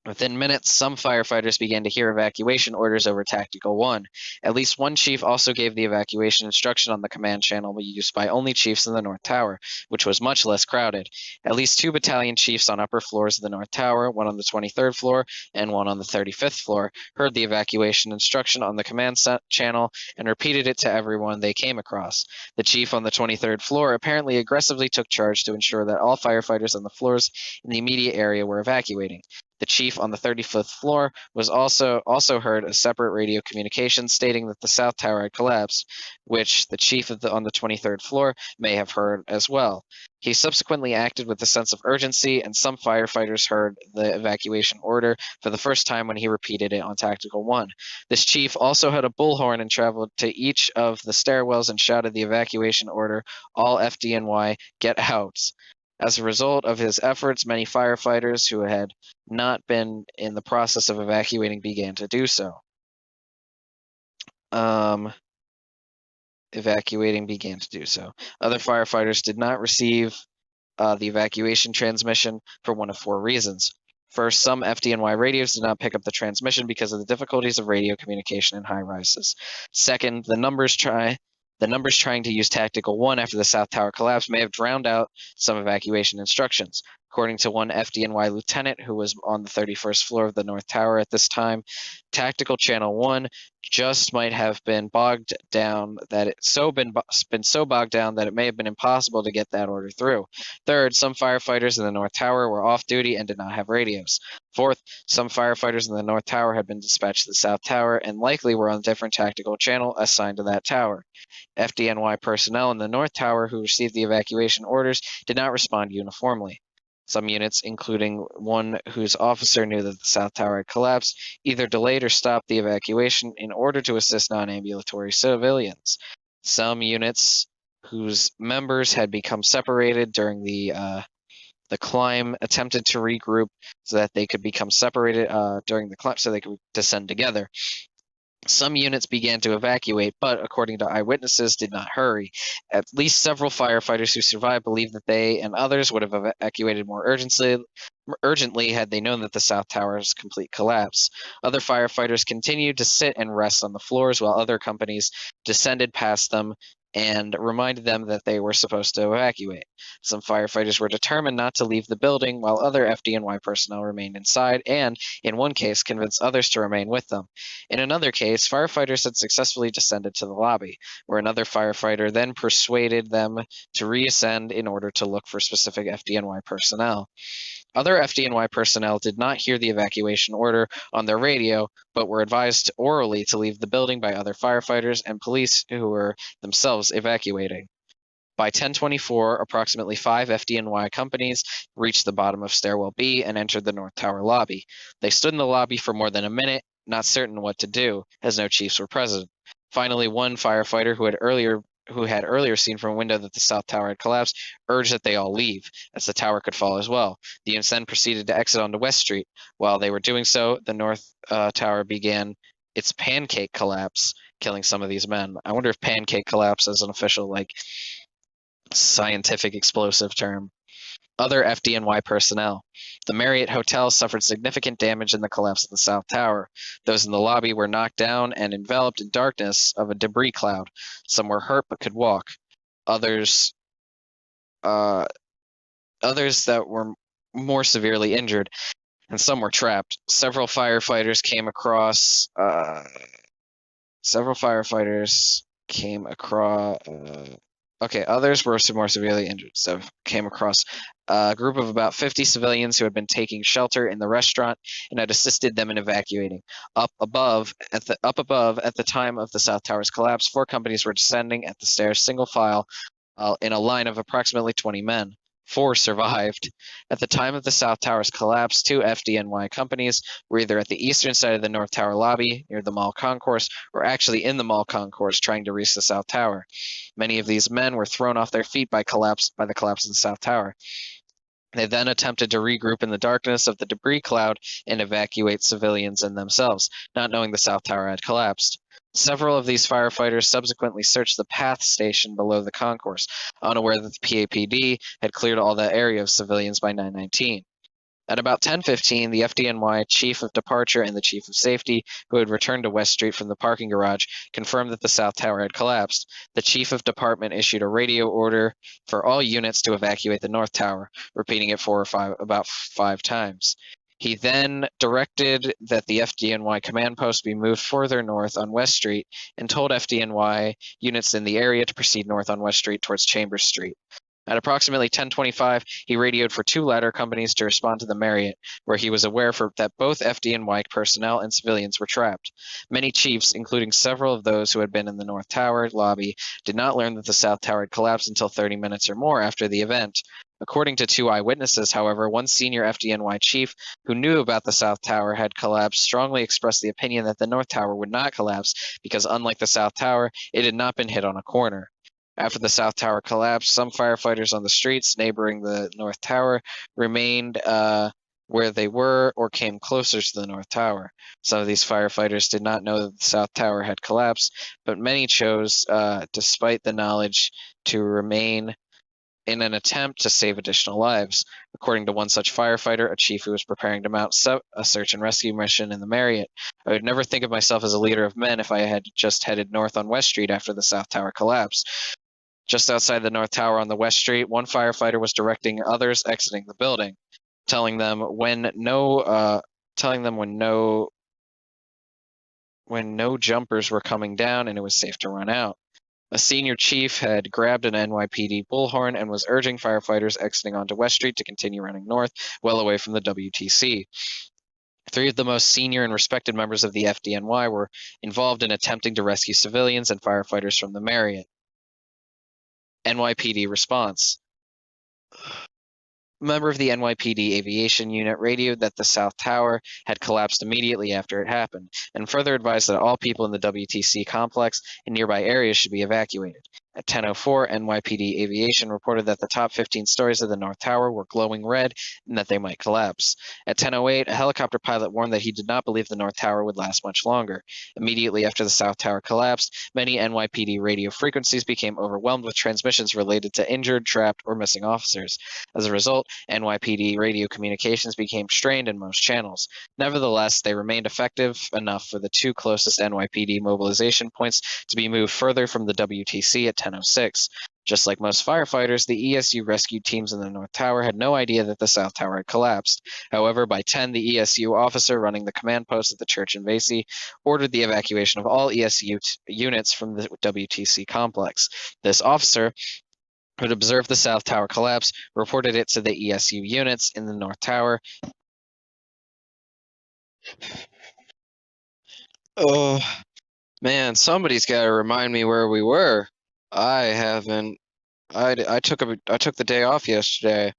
Within minutes, some firefighters began to hear evacuation orders over Tactical 1. At least one chief also gave the evacuation instruction on the command channel used by only chiefs in the North Tower, which was much less crowded. At least 2 battalion chiefs on upper floors of the North Tower, one on the 23rd floor and one on the 35th floor, heard the evacuation instruction on the command channel and repeated it to everyone they came across. The chief on the 23rd floor apparently aggressively took charge to ensure that all firefighters on the floors in the immediate area were evacuating. The chief on the 35th floor was also heard a separate radio communication stating that the South Tower had collapsed, which the chief on the 23rd floor may have heard as well. He subsequently acted with a sense of urgency, and some firefighters heard the evacuation order for the first time when he repeated it on Tactical 1. This chief also had a bullhorn and traveled to each of the stairwells and shouted the evacuation order, "All FDNY, get out." As a result of his efforts, many firefighters who had not been in the process of evacuating began to do so. Evacuating began to do so. Other firefighters did not receive the evacuation transmission for one of 4 reasons. First, some FDNY radios did not pick up the transmission because of the difficulties of radio communication in high rises. Second, the numbers trying to use Tactical 1 after the South Tower collapse may have drowned out some evacuation instructions. According to one FDNY lieutenant who was on the 31st floor of the North Tower at this time, Tactical Channel 1 just might have been bogged down that so bogged down that it may have been impossible to get that order through. Third, some firefighters in the North Tower were off duty and did not have radios. Fourth, some firefighters in the North Tower had been dispatched to the South Tower and likely were on a different tactical channel assigned to that tower. FDNY personnel in the North Tower who received the evacuation orders did not respond uniformly. Some units, including one whose officer knew that the South Tower had collapsed, either delayed or stopped the evacuation in order to assist non-ambulatory civilians. Some units whose members had become separated during the climb attempted to regroup so that they could become separated during the climb so they could descend together. Some units began to evacuate, but according to eyewitnesses, did not hurry. At least several firefighters who survived believe that they and others would have evacuated more urgently had they known that the South Tower's complete collapse. Other firefighters continued to sit and rest on the floors while other companies descended past them and reminded them that they were supposed to evacuate. Some firefighters were determined not to leave the building, while other FDNY personnel remained inside and, in one case, convinced others to remain with them. In another case, firefighters had successfully descended to the lobby, where another firefighter then persuaded them to reascend in order to look for specific FDNY personnel. Other FDNY personnel did not hear the evacuation order on their radio, but were advised orally to leave the building by other firefighters and police who were themselves evacuating. By 10:24, approximately 5 FDNY companies reached the bottom of Stairwell B and entered the North Tower lobby. They stood in the lobby for more than a minute, not certain what to do, as no chiefs were present. Finally, one firefighter who had earlier seen from a window that the South Tower had collapsed urged that they all leave, as the tower could fall as well. The units then proceeded to exit onto West Street. While they were doing so, the North Tower began its pancake collapse, killing some of these men. I wonder if pancake collapse is an official, scientific explosive term. Other FDNY personnel. The Marriott Hotel suffered significant damage in the collapse of the South Tower. Those in the lobby were knocked down and enveloped in darkness of a debris cloud. Some were hurt but could walk. Others that were more severely injured, and some were trapped. Several firefighters came across others were more severely injured, so came across a group of about 50 civilians who had been taking shelter in the restaurant and had assisted them in evacuating. Up above, at the time of the South Tower's collapse, 4 companies were descending at the stairs single file in a line of approximately 20 men. 4 survived. At the time of the South Tower's collapse, 2 FDNY companies were either at the eastern side of the North Tower lobby, near the mall concourse, or actually in the mall concourse trying to reach the South Tower. Many of these men were thrown off their feet by the collapse of the South Tower. They then attempted to regroup in the darkness of the debris cloud and evacuate civilians and themselves, not knowing the South Tower had collapsed. Several of these firefighters subsequently searched the PATH station below the concourse, unaware that the PAPD had cleared all that area of civilians by 9:19. At about 10:15, the FDNY Chief of Departure and the Chief of Safety, who had returned to West Street from the parking garage, confirmed that the South Tower had collapsed. The Chief of Department issued a radio order for all units to evacuate the North Tower, repeating it about five times. He then directed that the FDNY command post be moved further north on West Street and told FDNY units in the area to proceed north on West Street towards Chambers Street. At approximately 10:25, he radioed for 2 ladder companies to respond to the Marriott, where he was aware that both FDNY personnel and civilians were trapped. Many chiefs, including several of those who had been in the North Tower lobby, did not learn that the South Tower had collapsed until 30 minutes or more after the event. According to 2 eyewitnesses, however, one senior FDNY chief who knew about the South Tower had collapsed strongly expressed the opinion that the North Tower would not collapse because, unlike the South Tower, it had not been hit on a corner. After the South Tower collapsed, some firefighters on the streets neighboring the North Tower remained where they were or came closer to the North Tower. Some of these firefighters did not know that the South Tower had collapsed, but many chose, despite the knowledge, to remain in an attempt to save additional lives. According to one such firefighter, a chief who was preparing to mount a search and rescue mission in the Marriott, "I would never think of myself as a leader of men if I had just headed north on West Street after the South Tower collapsed." Just outside the North Tower on the West Street, one firefighter was directing others exiting the building, telling them when no jumpers were coming down and it was safe to run out. A senior chief had grabbed an NYPD bullhorn and was urging firefighters exiting onto West Street to continue running north, well away from the WTC. 3 of the most senior and respected members of the FDNY were involved in attempting to rescue civilians and firefighters from the Marriott. NYPD response. A member of the NYPD aviation unit radioed that the South Tower had collapsed immediately after it happened, and further advised that all people in the WTC complex and nearby areas should be evacuated. At 10:04, NYPD Aviation reported that the top 15 stories of the North Tower were glowing red and that they might collapse. At 10:08, a helicopter pilot warned that he did not believe the North Tower would last much longer. Immediately after the South Tower collapsed, many NYPD radio frequencies became overwhelmed with transmissions related to injured, trapped, or missing officers. As a result, NYPD radio communications became strained in most channels. Nevertheless, they remained effective enough for the two closest NYPD mobilization points to be moved further from the WTC at 10:06. Just like most firefighters, the ESU rescue teams in the North Tower had no idea that the South Tower had collapsed. However, by 10, the ESU officer running the command post at the church in Vasey ordered the evacuation of all ESU units from the WTC complex. This officer, who had observed the South Tower collapse, reported it to the ESU units in the North Tower. Oh, man, somebody's got to remind me where we were. I haven't. I took the day off yesterday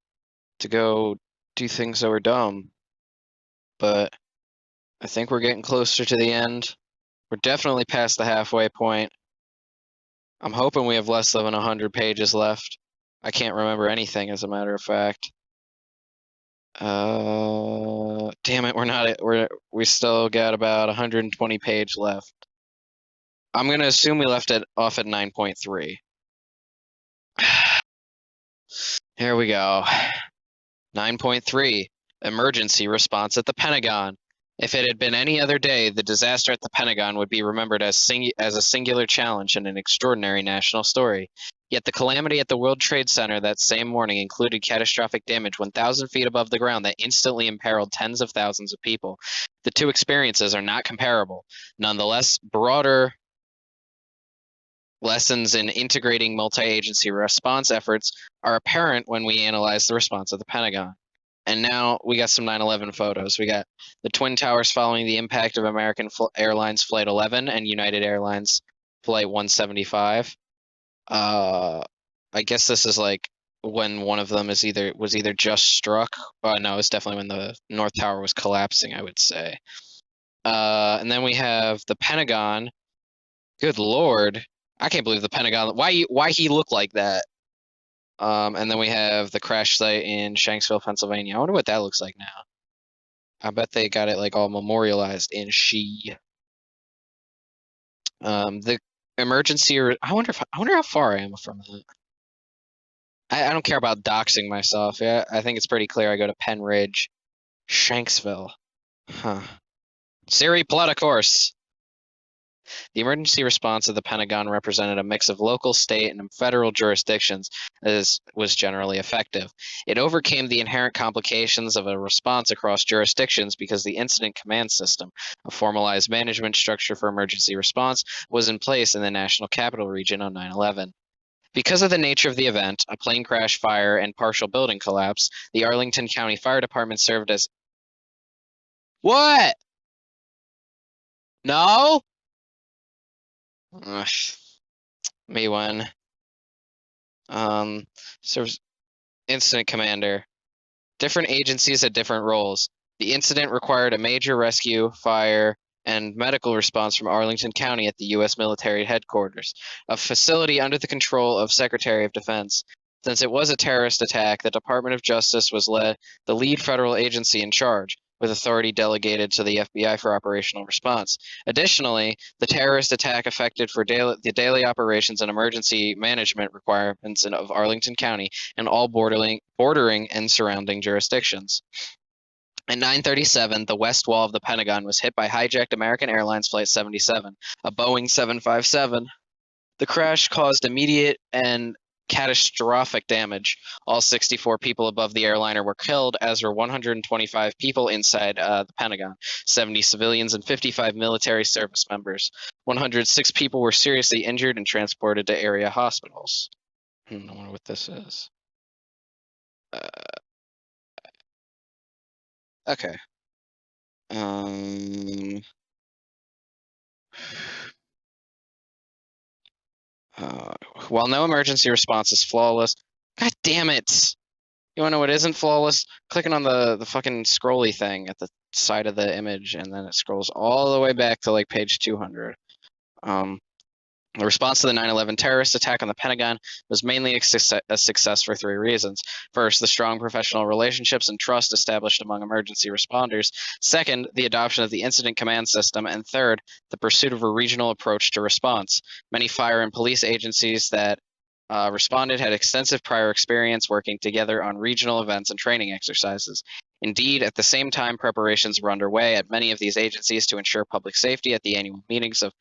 to go do things that were dumb, but I think we're getting closer to the end. We're definitely past the halfway point. I'm hoping we have less than 100 pages left. I can't remember anything, as a matter of fact. Damn it, we still got about 120 page left. I'm gonna assume we left it off at 9.3. Here we go. 9.3, emergency response at the Pentagon. If it had been any other day, the disaster at the Pentagon would be remembered as a singular challenge and an extraordinary national story. Yet the calamity at the World Trade Center that same morning included catastrophic damage 1,000 feet above the ground that instantly imperiled tens of thousands of people. The two experiences are not comparable. Nonetheless, broader lessons in integrating multi-agency response efforts are apparent when we analyze the response of the Pentagon. And now we got some 9/11 photos. We got the Twin Towers following the impact of American Airlines Flight 11 and United Airlines Flight 175. I guess this is like when one of them was either just struck. No, it's definitely when the North Tower was collapsing, I would say. And then we have the Pentagon. Good Lord. I can't believe the Pentagon. Why he look like that? And then we have the crash site in Shanksville, Pennsylvania. I wonder what that looks like now. I bet they got it like all memorialized in the emergency. I wonder how far I am from that. I don't care about doxing myself. Yeah, I think it's pretty clear. I go to Penn Ridge, Shanksville. Huh. Siri, plot a course. The emergency response of the Pentagon represented a mix of local, state, and federal jurisdictions as was generally effective. It overcame the inherent complications of a response across jurisdictions because the incident command system, a formalized management structure for emergency response, was in place in the National Capital Region on 9/11. Because of the nature of the event, a plane crash, fire, and partial building collapse, the Arlington County Fire Department served as... What? No? Ugh. Me one. Serves incident commander. Different agencies had different roles. The incident required a major rescue, fire, and medical response from Arlington County at the U.S. military headquarters, a facility under the control of Secretary of Defense. Since it was a terrorist attack, the Department of Justice was the lead federal agency in charge, with authority delegated to the FBI for operational response. Additionally, the terrorist attack affected the daily operations and emergency management requirements of Arlington County and all bordering and surrounding jurisdictions. At 9:37, the west wall of the Pentagon was hit by hijacked American Airlines Flight 77, a Boeing 757. The crash caused immediate and catastrophic damage. All 64 people above the airliner were killed, as were 125 people inside the Pentagon, 70 civilians and 55 military service members. 106 people were seriously injured and transported to area hospitals. I wonder what this is. Okay. While no emergency response is flawless, God damn it! You wanna know what isn't flawless? Clicking on the fucking scrolly thing at the side of the image, and then it scrolls all the way back to like page 200. The response to the 9/11 terrorist attack on the Pentagon was mainly a success for three reasons. First, the strong professional relationships and trust established among emergency responders. Second, the adoption of the incident command system. And third, the pursuit of a regional approach to response. Many fire and police agencies that responded had extensive prior experience working together on regional events and training exercises. Indeed, at the same time, preparations were underway at many of these agencies to ensure public safety at the annual meetings of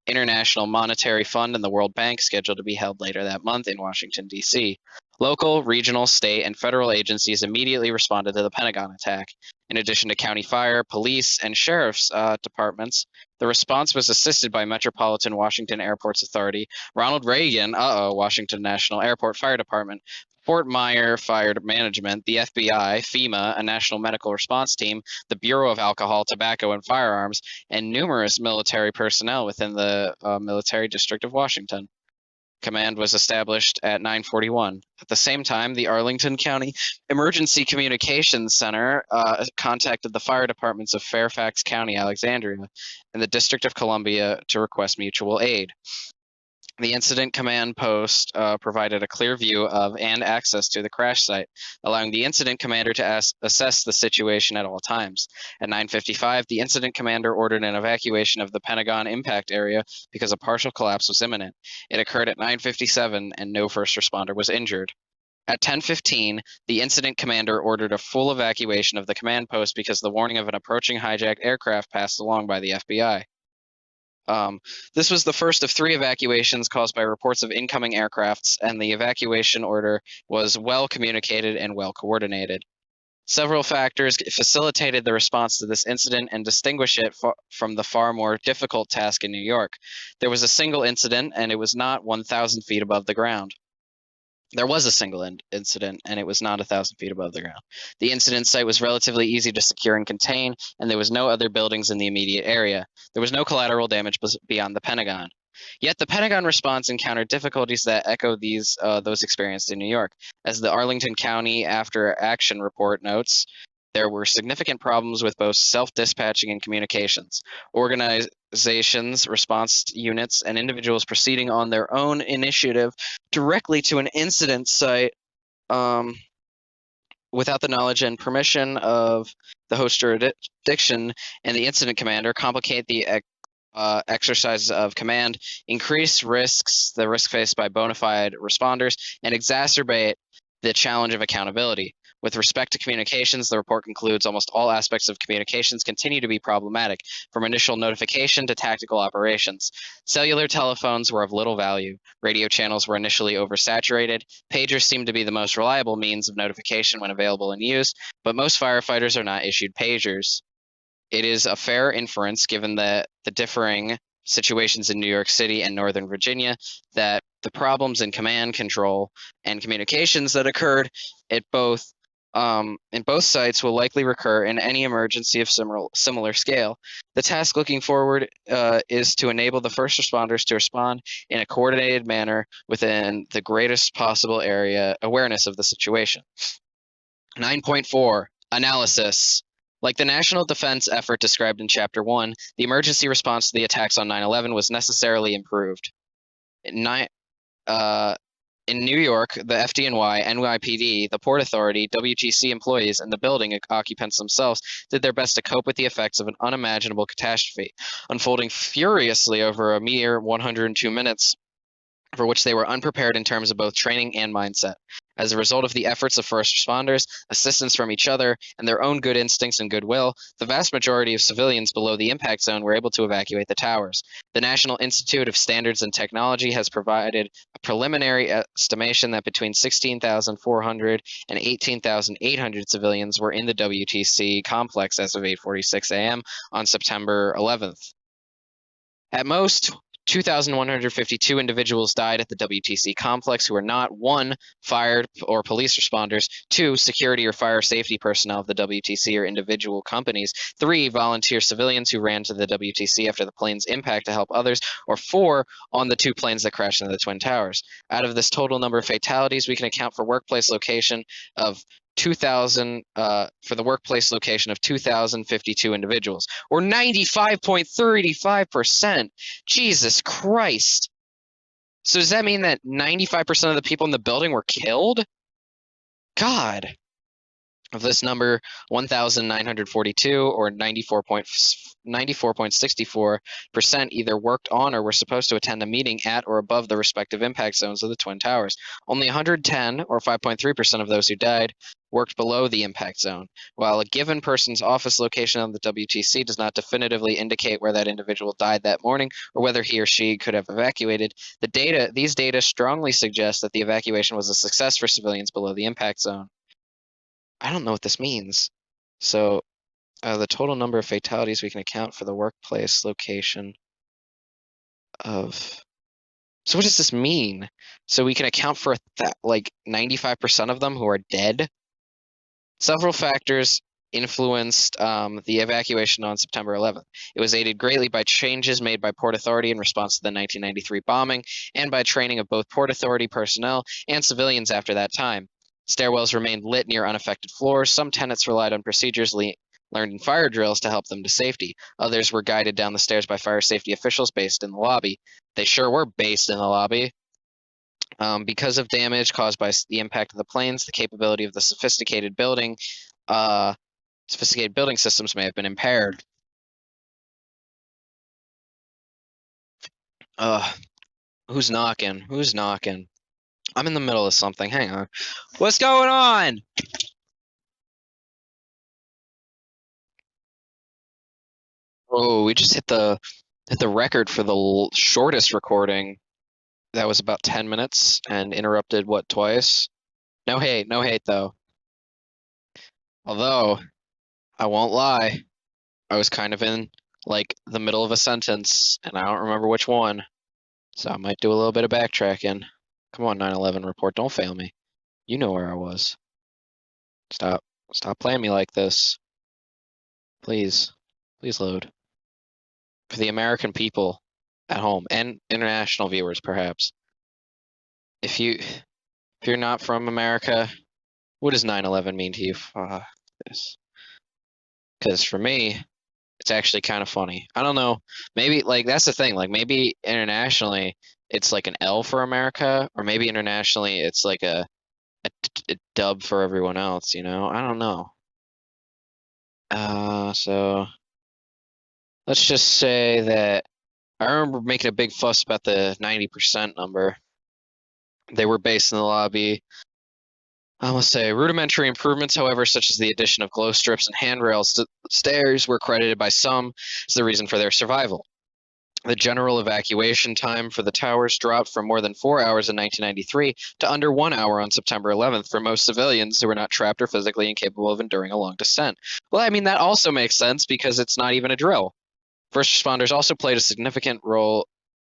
International Monetary Fund and the World Bank, scheduled to be held later that month in Washington, D.C. Local, regional, state, and federal agencies immediately responded to the Pentagon attack. In addition to county fire, police, and sheriff's departments, the response was assisted by Metropolitan Washington Airports Authority, Ronald Reagan, Washington National Airport Fire Department, Fort Myer Fire Management, the FBI, FEMA, a National Medical Response Team, the Bureau of Alcohol, Tobacco, and Firearms, and numerous military personnel within the Military District of Washington. Command was established at 9:41. At the same time, the Arlington County Emergency Communications Center contacted the fire departments of Fairfax County, Alexandria, and the District of Columbia to request mutual aid. The incident command post provided a clear view of and access to the crash site, allowing the incident commander to assess the situation at all times. At 9:55, the incident commander ordered an evacuation of the Pentagon impact area because a partial collapse was imminent. It occurred at 9:57 and no first responder was injured. At 10:15, the incident commander ordered a full evacuation of the command post because the warning of an approaching hijacked aircraft passed along by the FBI. This was the first of 3 evacuations caused by reports of incoming aircrafts, and the evacuation order was well communicated and well coordinated. Several factors facilitated the response to this incident and distinguish it from the far more difficult task in New York. There was a single incident, and it was not 1,000 feet above the ground. There was a single incident, and it was not 1,000 feet above the ground. The incident site was relatively easy to secure and contain, and there was no other buildings in the immediate area. There was no collateral damage beyond the Pentagon. Yet the Pentagon response encountered difficulties that echo those experienced in New York. As the Arlington County After Action Report notes, there were significant problems with both self-dispatching and communications. Organizations, response units, and individuals proceeding on their own initiative directly to an incident site without the knowledge and permission of the host jurisdiction and the incident commander complicate the exercises of command, increase the risk faced by bona fide responders, and exacerbate the challenge of accountability. With respect to communications, the report concludes almost all aspects of communications continue to be problematic, from initial notification to tactical operations. Cellular telephones were of little value. Radio channels were initially oversaturated. Pagers seemed to be the most reliable means of notification when available and used, but most firefighters are not issued pagers. It is a fair inference, given the differing situations in New York City and Northern Virginia, that the problems in command control and communications that occurred at in both sites will likely recur in any emergency of similar scale. The task looking forward is to enable the first responders to respond in a coordinated manner within the greatest possible area awareness of the situation. 9.4 Analysis. Like the national defense effort described in Chapter 1, the emergency response to the attacks on 9/11 was necessarily improved. In New York, the FDNY, NYPD, the Port Authority, WTC employees, and the building occupants themselves did their best to cope with the effects of an unimaginable catastrophe, unfolding furiously over a mere 102 minutes, for which they were unprepared in terms of both training and mindset. As a result of the efforts of first responders, assistance from each other, and their own good instincts and goodwill, the vast majority of civilians below the impact zone were able to evacuate the towers. The National Institute of Standards and Technology has provided a preliminary estimation that between 16,400 and 18,800 civilians were in the WTC complex as of 8:46 a.m. on September 11th. At most, 2,152 individuals died at the WTC complex who were not 1. Fire or police responders, 2. Security or fire safety personnel of the WTC or individual companies, 3. Volunteer civilians who ran to the WTC after the plane's impact to help others, or 4. On the 2 planes that crashed into the Twin Towers. Out of this total number of fatalities, we can account for workplace location of 2,000 for the workplace location of 2,052 individuals, or 95.35%. Jesus Christ. So does that mean that 95% of the people in the building were killed? God. Of this number, 1,942 or 94.64% either worked on or were supposed to attend a meeting at or above the respective impact zones of the Twin Towers. Only 110 or 5.3% of those who died worked below the impact zone. While a given person's office location on the WTC does not definitively indicate where that individual died that morning or whether he or she could have evacuated, these data strongly suggest that the evacuation was a success for civilians below the impact zone. I don't know what this means. So the total number of fatalities we can account for the workplace location of. So what does this mean? So we can account for that like 95% of them who are dead. Several factors influenced the evacuation on September 11th. It was aided greatly by changes made by Port Authority in response to the 1993 bombing and by training of both Port Authority personnel and civilians after that time. Stairwells remained lit near unaffected floors. Some tenants relied on procedures learned in fire drills to help them to safety. Others were guided down the stairs by fire safety officials based in the lobby. They sure were based in the lobby. Because of damage caused by the impact of the planes, the capability of the sophisticated building systems may have been impaired. Who's knocking? Who's knocking? I'm in the middle of something. Hang on. What's going on? Oh, we just hit the record for the shortest recording. That was about 10 minutes and interrupted what, twice? No hate though. Although I won't lie, I was kind of in like the middle of a sentence and I don't remember which one. So I might do a little bit of backtracking. Come on, 9/11 report, don't fail me. You know where I was. Stop playing me like this. Please load. For the American people at home and international viewers, perhaps. If you're not from America, what does 9/11 mean to you? Because for me, it's actually kind of funny. I don't know. Maybe like that's the thing. Like maybe internationally, it's like an L for America, or maybe internationally, it's like a dub for everyone else. You know, I don't know. So let's just say that I remember making a big fuss about the 90% number. They were based in the lobby. I must say, rudimentary improvements, however, such as the addition of glow strips and handrails to stairs, were credited by some as the reason for their survival. The general evacuation time for the towers dropped from more than 4 hours in 1993 to under 1 hour on September 11th for most civilians who were not trapped or physically incapable of enduring a long descent. Well, I mean, that also makes sense because it's not even a drill. First responders also played a significant role.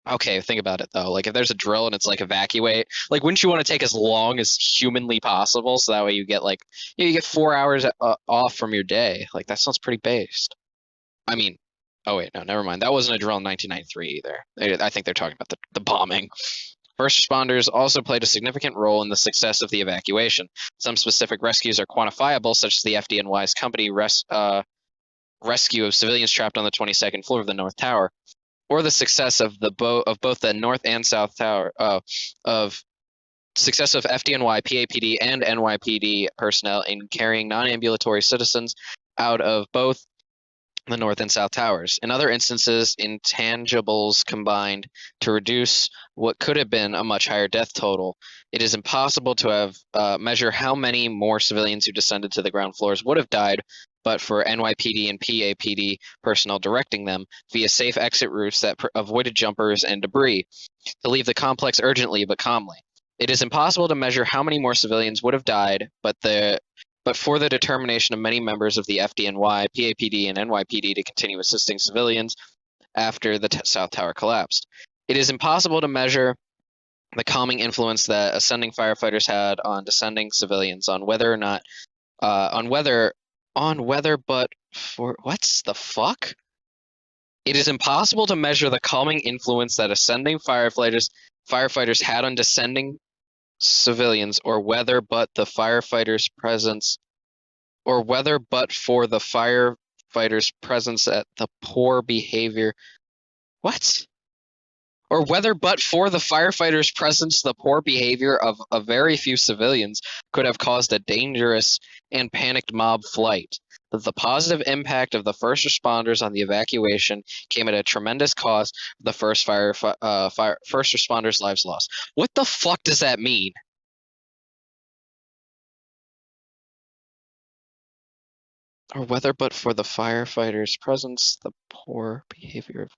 Okay, think about it though. Like if there's a drill and it's like evacuate, like wouldn't you want to take as long as humanly possible so that way you get like you get 4 hours off from your day? Like that sounds pretty based. I mean, oh wait, no, never mind. That wasn't a drill in 1993 either. I think they're talking about the bombing. First responders also played a significant role in the success of the evacuation. Some specific rescues are quantifiable, such as the FDNY's company rescue of civilians trapped on the 22nd floor of the North Tower, or the success of both the North and South Tower of success of FDNY, PAPD, and NYPD personnel in carrying non-ambulatory citizens out of both the North and South Towers. In other instances, intangibles combined to reduce what could have been a much higher death total. It is impossible to have measure how many more civilians who descended to the ground floors would have died but for NYPD and PAPD personnel directing them via safe exit routes that avoided jumpers and debris to leave the complex urgently but calmly. It is impossible to measure how many more civilians would have died, but for the determination of many members of the FDNY, PAPD, and NYPD to continue assisting civilians after the South Tower collapsed. It is impossible to measure the calming influence that ascending firefighters had on descending civilians on whether or not but for what's the fuck? It is impossible to measure the calming influence that ascending firefighters had on descending civilians, or whether but for the firefighters' presence at the poor behavior. What? or whether but for the firefighters' presence, the poor behavior of a very few civilians could have caused a dangerous and panicked mob flight. That the positive impact of the first responders on the evacuation came at a tremendous cost of the first first responders' lives lost. What the fuck does that mean? Or whether but for the firefighters' presence, the poor behavior of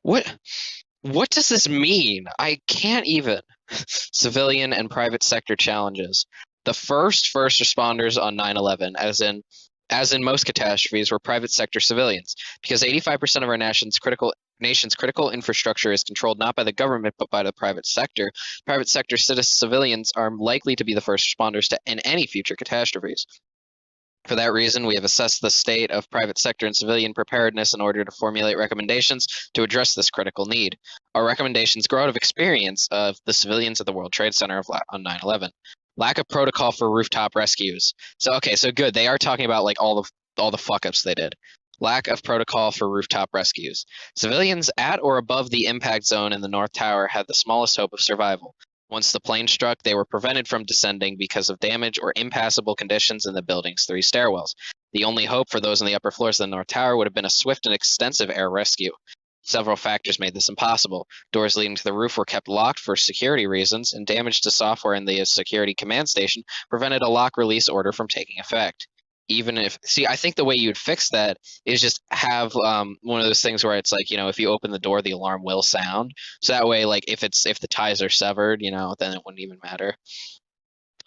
what does this mean? I can't even. Civilian and private sector challenges. The first responders on 9/11, as in most catastrophes, were private sector civilians, because 85% of our nation's critical infrastructure is controlled not by the government but by the private sector. Private sector civilians are likely to be the first responders in any future catastrophes. For that reason, we have assessed the state of private sector and civilian preparedness in order to formulate recommendations to address this critical need. Our recommendations grow out of experience of the civilians at the World Trade Center on 9/11. Lack of protocol for rooftop rescues. So good. They are talking about like all the fuck ups they did. Lack of protocol for rooftop rescues. Civilians at or above the impact zone in the North Tower had the smallest hope of survival. Once the plane struck, they were prevented from descending because of damage or impassable conditions in the building's 3 stairwells. The only hope for those on the upper floors of the North Tower would have been a swift and extensive air rescue. Several factors made this impossible. Doors leading to the roof were kept locked for security reasons, and damage to software in the security command station prevented a lock release order from taking effect. I think the way you'd fix that is just have one of those things where it's like, if you open the door, the alarm will sound. So that way, like if the ties are severed, then it wouldn't even matter.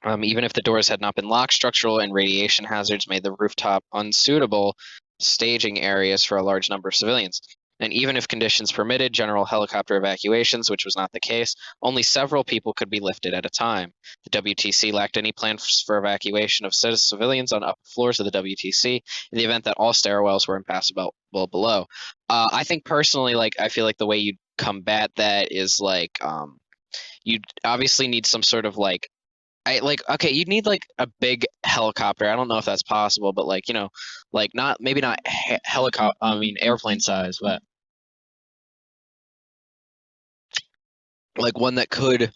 Even if the doors had not been locked, structural and radiation hazards made the rooftop unsuitable staging areas for a large number of civilians. And even if conditions permitted general helicopter evacuations, which was not the case, only several people could be lifted at a time. The WTC lacked any plans for evacuation of civilians on upper floors of the WTC in the event that all stairwells were impassable below. I think personally, I feel like the way you'd combat that is you'd obviously need some sort of you'd need a big helicopter. I don't know if that's possible, but not maybe not helicopter. I mean airplane size, but one that could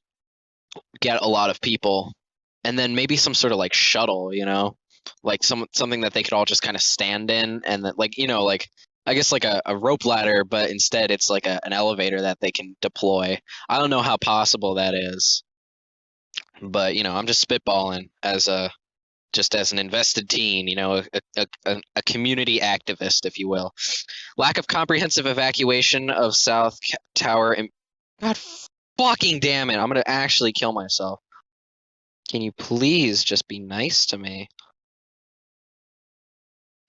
get a lot of people, and then maybe some sort of shuttle, something that they could all just kind of stand in, and that I guess a rope ladder, but instead it's an elevator that they can deploy. I don't know how possible that is, but I'm just spitballing as an invested teen, a community activist, if you will. Lack of comprehensive evacuation of South Tower. God fucking damn it! I'm gonna actually kill myself. Can you please just be nice to me?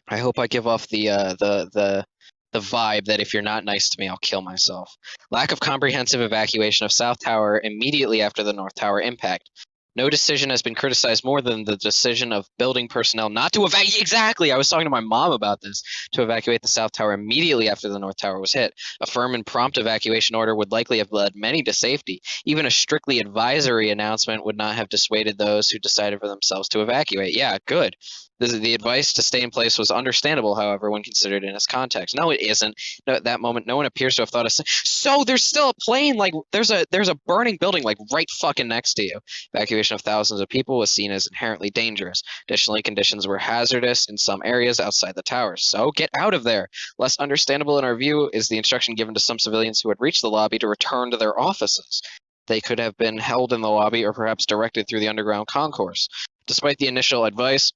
I hope I give off the vibe that if you're not nice to me, I'll kill myself. Lack of comprehensive evacuation of South Tower immediately after the North Tower impact. No decision has been criticized more than the decision of building personnel not to evacuate. Exactly! I was talking to my mom about this. To evacuate the South Tower immediately after the North Tower was hit. A firm and prompt evacuation order would likely have led many to safety. Even a strictly advisory announcement would not have dissuaded those who decided for themselves to evacuate. Yeah, good. The advice to stay in place was understandable, however, when considered in its context. No, it isn't. No, at that moment, no one appears to have thought of. So there's still a plane. There's a burning building right fucking next to you. Evacuation of thousands of people was seen as inherently dangerous. Additionally, conditions were hazardous in some areas outside the towers. So get out of there. Less understandable in our view is the instruction given to some civilians who had reached the lobby to return to their offices. They could have been held in the lobby or perhaps directed through the underground concourse. Despite the initial advice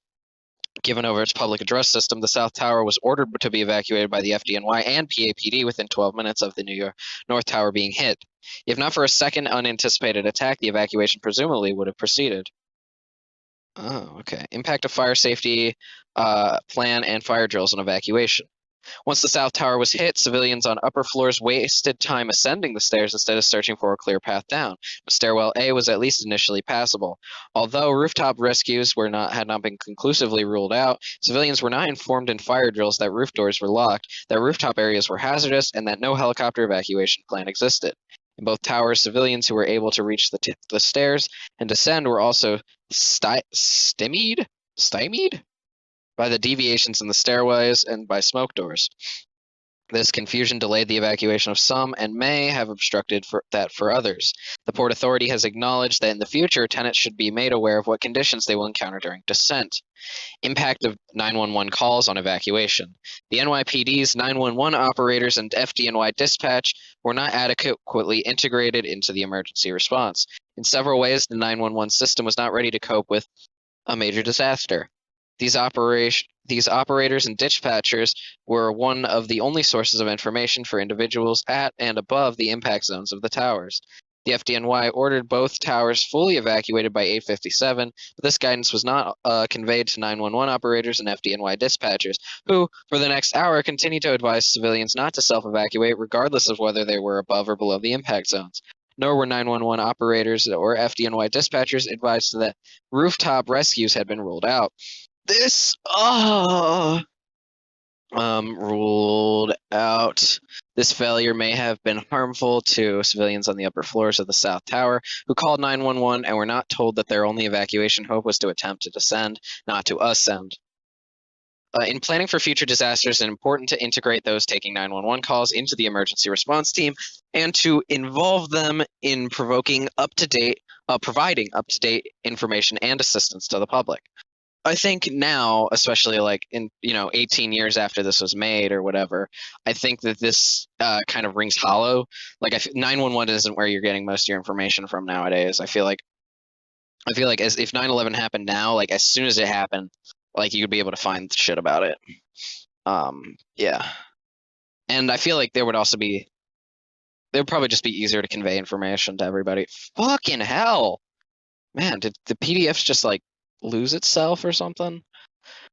given over its public address system, the South Tower was ordered to be evacuated by the FDNY and PAPD within 12 minutes of the North Tower being hit. If not for a second unanticipated attack, the evacuation presumably would have proceeded. Oh, okay. Impact of fire safety plan and fire drills on evacuation. Once the South Tower was hit, civilians on upper floors wasted time ascending the stairs instead of searching for a clear path down. Stairwell A was at least initially passable. Although rooftop rescues had not been conclusively ruled out, civilians were not informed in fire drills that roof doors were locked, that rooftop areas were hazardous, and that no helicopter evacuation plan existed. In both towers, civilians who were able to reach the stairs and descend were also stymied by the deviations in the stairways and by smoke doors. This confusion delayed the evacuation of some and may have obstructed that for others. The Port Authority has acknowledged that in the future, tenants should be made aware of what conditions they will encounter during descent. Impact of 911 calls on evacuation. The NYPD's 911 operators and FDNY dispatch were not adequately integrated into the emergency response. In several ways, the 911 system was not ready to cope with a major disaster. These operators and dispatchers were one of the only sources of information for individuals at and above the impact zones of the towers. The FDNY ordered both towers fully evacuated by 8:57, but this guidance was not conveyed to 911 operators and FDNY dispatchers, who, for the next hour, continued to advise civilians not to self-evacuate regardless of whether they were above or below the impact zones. Nor were 911 operators or FDNY dispatchers advised that rooftop rescues had been ruled out. This ruled out. This failure may have been harmful to civilians on the upper floors of the South Tower, who called 911 and were not told that their only evacuation hope was to attempt to descend, not to ascend. In planning for future disasters, it's important to integrate those taking 911 calls into the emergency response team and to involve them in providing up-to-date information and assistance to the public. I think now, especially like in 18 years after this was made or whatever, I think that this kind of rings hollow. Like 911 isn't where you're getting most of your information from nowadays. I feel like as if 9/11 happened now, like as soon as it happened, like you would be able to find shit about it. Yeah, and I feel like there would probably just be easier to convey information to everybody. Fucking hell, man! Did the PDFs just like lose itself or something?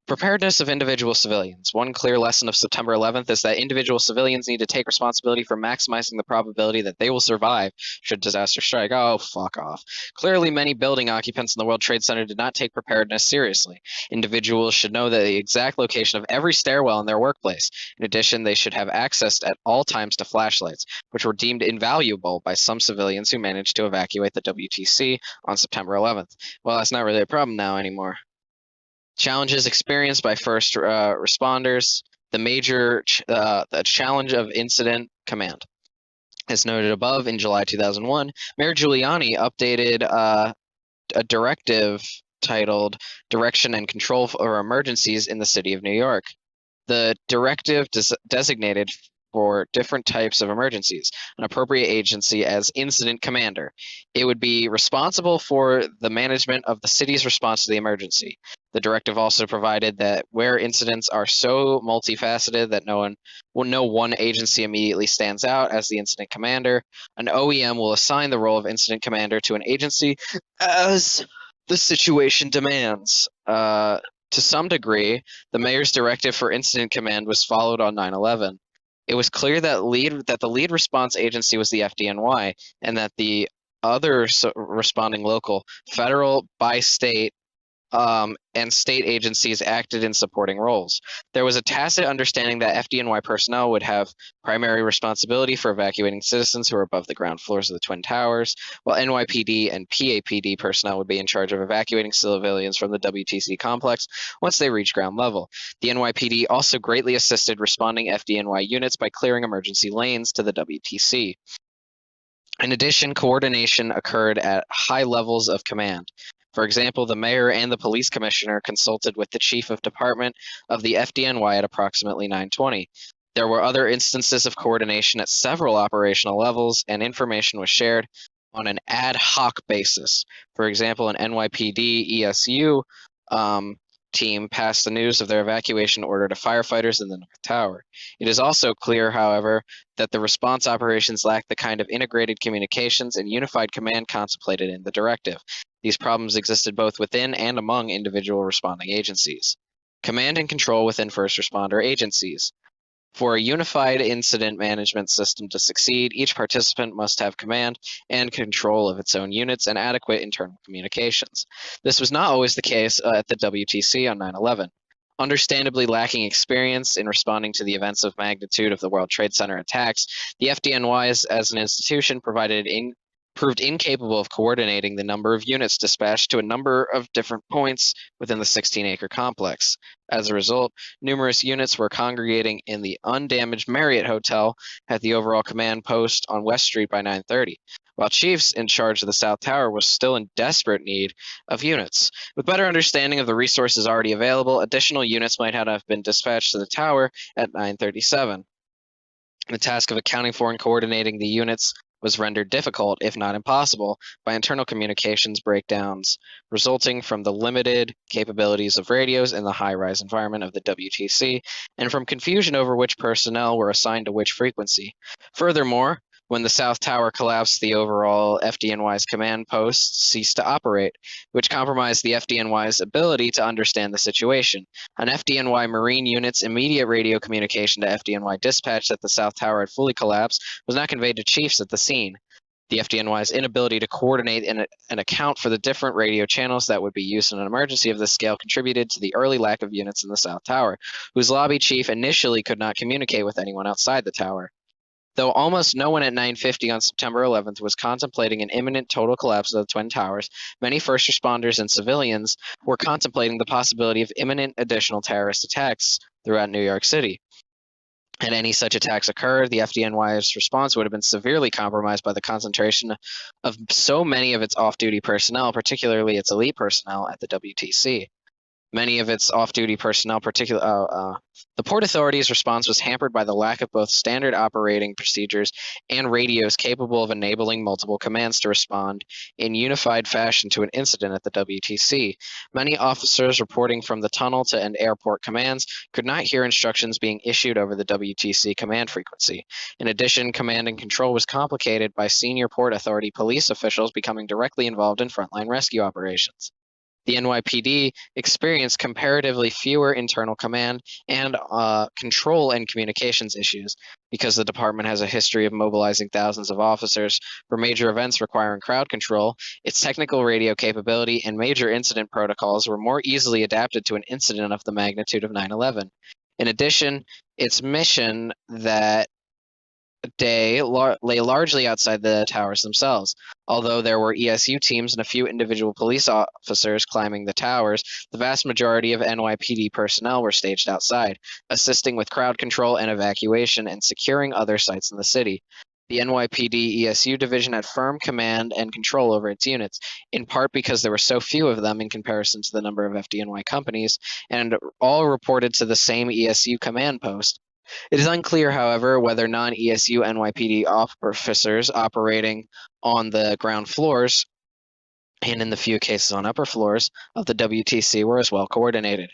Preparedness of individual civilians. One clear lesson of September 11th is that individual civilians need to take responsibility for maximizing the probability that they will survive should disaster strike. Oh, fuck off. Clearly, many building occupants in the World Trade Center did not take preparedness seriously. Individuals should know the exact location of every stairwell in their workplace. In addition, they should have access at all times to flashlights, which were deemed invaluable by some civilians who managed to evacuate the WTC on September 11th. Well, that's not really a problem now anymore. Challenges experienced by first responders. The challenge of incident command. As noted above, in July 2001, Mayor Giuliani updated a directive titled Direction and Control for Emergencies in the City of New York. The directive designated for different types of emergencies an appropriate agency as incident commander. It would be responsible for the management of the city's response to the emergency. The directive also provided that where incidents are so multifaceted that no one agency immediately stands out as the incident commander, an OEM will assign the role of incident commander to an agency as the situation demands. To some degree, the mayor's directive for incident command was followed on 9/11. It was clear that the lead response agency was the FDNY, and that the other responding local, federal, bi-state, and state agencies acted in supporting roles. There was a tacit understanding that FDNY personnel would have primary responsibility for evacuating citizens who were above the ground floors of the Twin Towers, while NYPD and PAPD personnel would be in charge of evacuating civilians from the WTC complex once they reached ground level. The NYPD also greatly assisted responding FDNY units by clearing emergency lanes to the WTC. In addition, coordination occurred at high levels of command. For example, the mayor and the police commissioner consulted with the chief of department of the FDNY at approximately 9:20. There were other instances of coordination at several operational levels, and information was shared on an ad hoc basis. For example, an NYPD ESU team passed the news of their evacuation order to firefighters in the North Tower. It is also clear, however, that the response operations lack the kind of integrated communications and unified command contemplated in the directive. These problems existed both within and among individual responding agencies. Command and control within first responder agencies. For a unified incident management system to succeed, each participant must have command and control of its own units and adequate internal communications. This was not always the case at the WTC on 9/11. Understandably lacking experience in responding to the events of magnitude of the World Trade Center attacks, the FDNY as an institution provided proved incapable of coordinating the number of units dispatched to a number of different points within the 16-acre complex. As a result, numerous units were congregating in the undamaged Marriott Hotel at the overall command post on West Street by 9:30, while chiefs in charge of the South Tower was still in desperate need of units. With better understanding of the resources already available, additional units might have been dispatched to the tower at 9:37. The task of accounting for and coordinating the units was rendered difficult, if not impossible, by internal communications breakdowns resulting from the limited capabilities of radios in the high-rise environment of the WTC and from confusion over which personnel were assigned to which frequency. Furthermore, when the South Tower collapsed, the overall FDNY's command post ceased to operate, which compromised the FDNY's ability to understand the situation. An FDNY Marine unit's immediate radio communication to FDNY dispatch that the South Tower had fully collapsed was not conveyed to chiefs at the scene. The FDNY's inability to coordinate and account for the different radio channels that would be used in an emergency of this scale contributed to the early lack of units in the South Tower, whose lobby chief initially could not communicate with anyone outside the tower. Though almost no one at 9:50 on September 11th was contemplating an imminent total collapse of the Twin Towers, many first responders and civilians were contemplating the possibility of imminent additional terrorist attacks throughout New York City. Had any such attacks occurred, the FDNY's response would have been severely compromised by the concentration of so many of its off-duty personnel, particularly its elite personnel at the WTC. Many of its off-duty personnel, the Port Authority's response was hampered by the lack of both standard operating procedures and radios capable of enabling multiple commands to respond in unified fashion to an incident at the WTC. Many officers reporting from the tunnel to and airport commands could not hear instructions being issued over the WTC command frequency. In addition, command and control was complicated by senior Port Authority police officials becoming directly involved in frontline rescue operations. The NYPD experienced comparatively fewer internal command and control and communications issues because the department has a history of mobilizing thousands of officers for major events requiring crowd control. Its technical radio capability and major incident protocols were more easily adapted to an incident of the magnitude of 9/11. In addition, its mission that day lay largely outside the towers themselves. Although there were ESU teams and a few individual police officers climbing the towers, the vast majority of NYPD personnel were staged outside, assisting with crowd control and evacuation and securing other sites in the city. The NYPD ESU division had firm command and control over its units, in part because there were so few of them in comparison to the number of FDNY companies, and all reported to the same ESU command post. It is unclear, however, whether non-ESU NYPD officers operating on the ground floors and in the few cases on upper floors of the WTC were as well coordinated.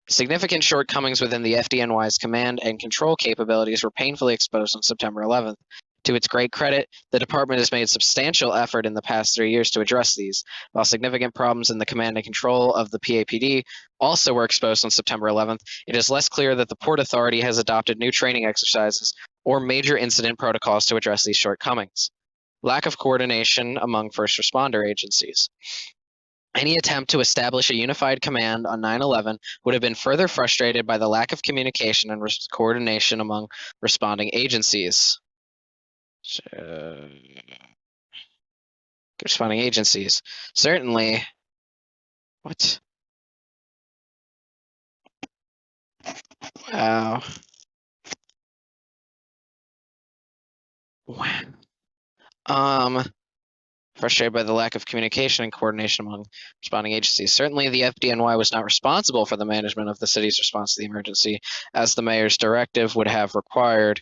Significant shortcomings within the FDNY's command and control capabilities were painfully exposed on September 11th. To its great credit, the department has made substantial effort in the past 3 years to address these. While significant problems in the command and control of the PAPD also were exposed on September 11th, it is less clear that the Port Authority has adopted new training exercises or major incident protocols to address these shortcomings. Lack of coordination among first responder agencies. Any attempt to establish a unified command on 9/11 would have been further frustrated by the lack of communication and coordination among responding agencies. Responding agencies. Certainly. What? Wow. Frustrated by the lack of communication and coordination among responding agencies. Certainly, the FDNY was not responsible for the management of the city's response to the emergency, as the mayor's directive would have required.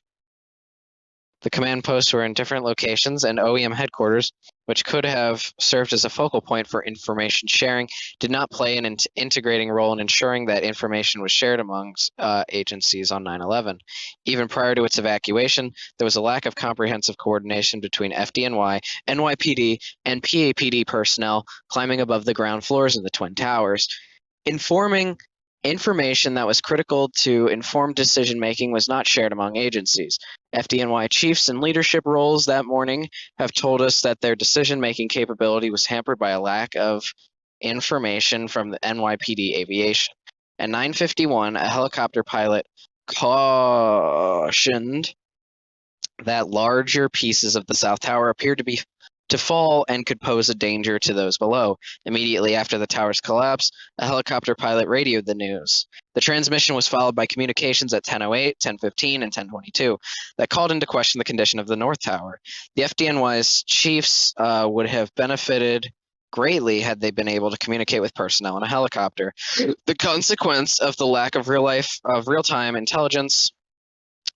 The command posts were in different locations, and OEM headquarters, which could have served as a focal point for information sharing, did not play an integrating role in ensuring that information was shared amongst agencies on 9/11. Even prior to its evacuation, there was a lack of comprehensive coordination between FDNY, NYPD, and PAPD personnel climbing above the ground floors of the Twin Towers. Information that was critical to informed decision-making was not shared among agencies. FDNY chiefs in leadership roles that morning have told us that their decision-making capability was hampered by a lack of information from the NYPD aviation. At 9:51, a helicopter pilot cautioned that larger pieces of the South Tower appeared to be to fall and could pose a danger to those below. Immediately after the tower's collapse, a helicopter pilot radioed the news. The transmission was followed by communications at 10:08, 10:15, and 10:22 that called into question the condition of the North Tower. The FDNY's chiefs would have benefited greatly had they been able to communicate with personnel in a helicopter. The consequence of the lack of real-time intelligence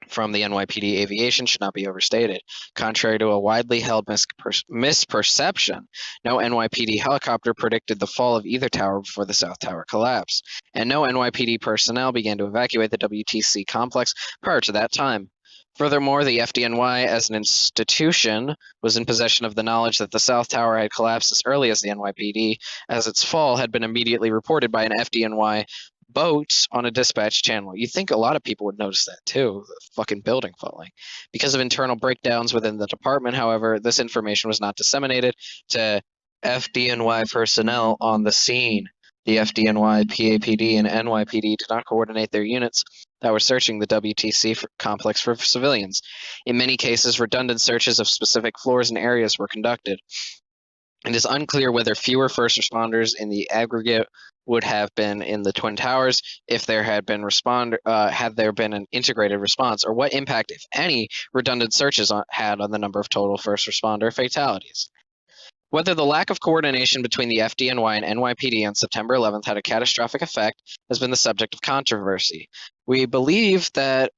from the NYPD aviation should not be overstated. Contrary to a widely held misperception, no NYPD helicopter predicted the fall of either tower before the South Tower collapsed, and no NYPD personnel began to evacuate the WTC complex prior to that time. Furthermore, the FDNY as an institution was in possession of the knowledge that the South Tower had collapsed as early as the NYPD, as its fall had been immediately reported by an FDNY boat on a dispatch channel. You'd think a lot of people would notice that too, the fucking building falling. Because of internal breakdowns within the department, however, this information was not disseminated to FDNY personnel on the scene. The FDNY, PAPD, and NYPD did not coordinate their units that were searching the WTC complex for civilians. In many cases, redundant searches of specific floors and areas were conducted. It is unclear whether fewer first responders in the aggregate would have been in the Twin Towers if there had been had there been an integrated response, or what impact, if any, redundant searches had on the number of total first responder fatalities. Whether the lack of coordination between the FDNY and NYPD on September 11th had a catastrophic effect has been the subject of controversy. We believe that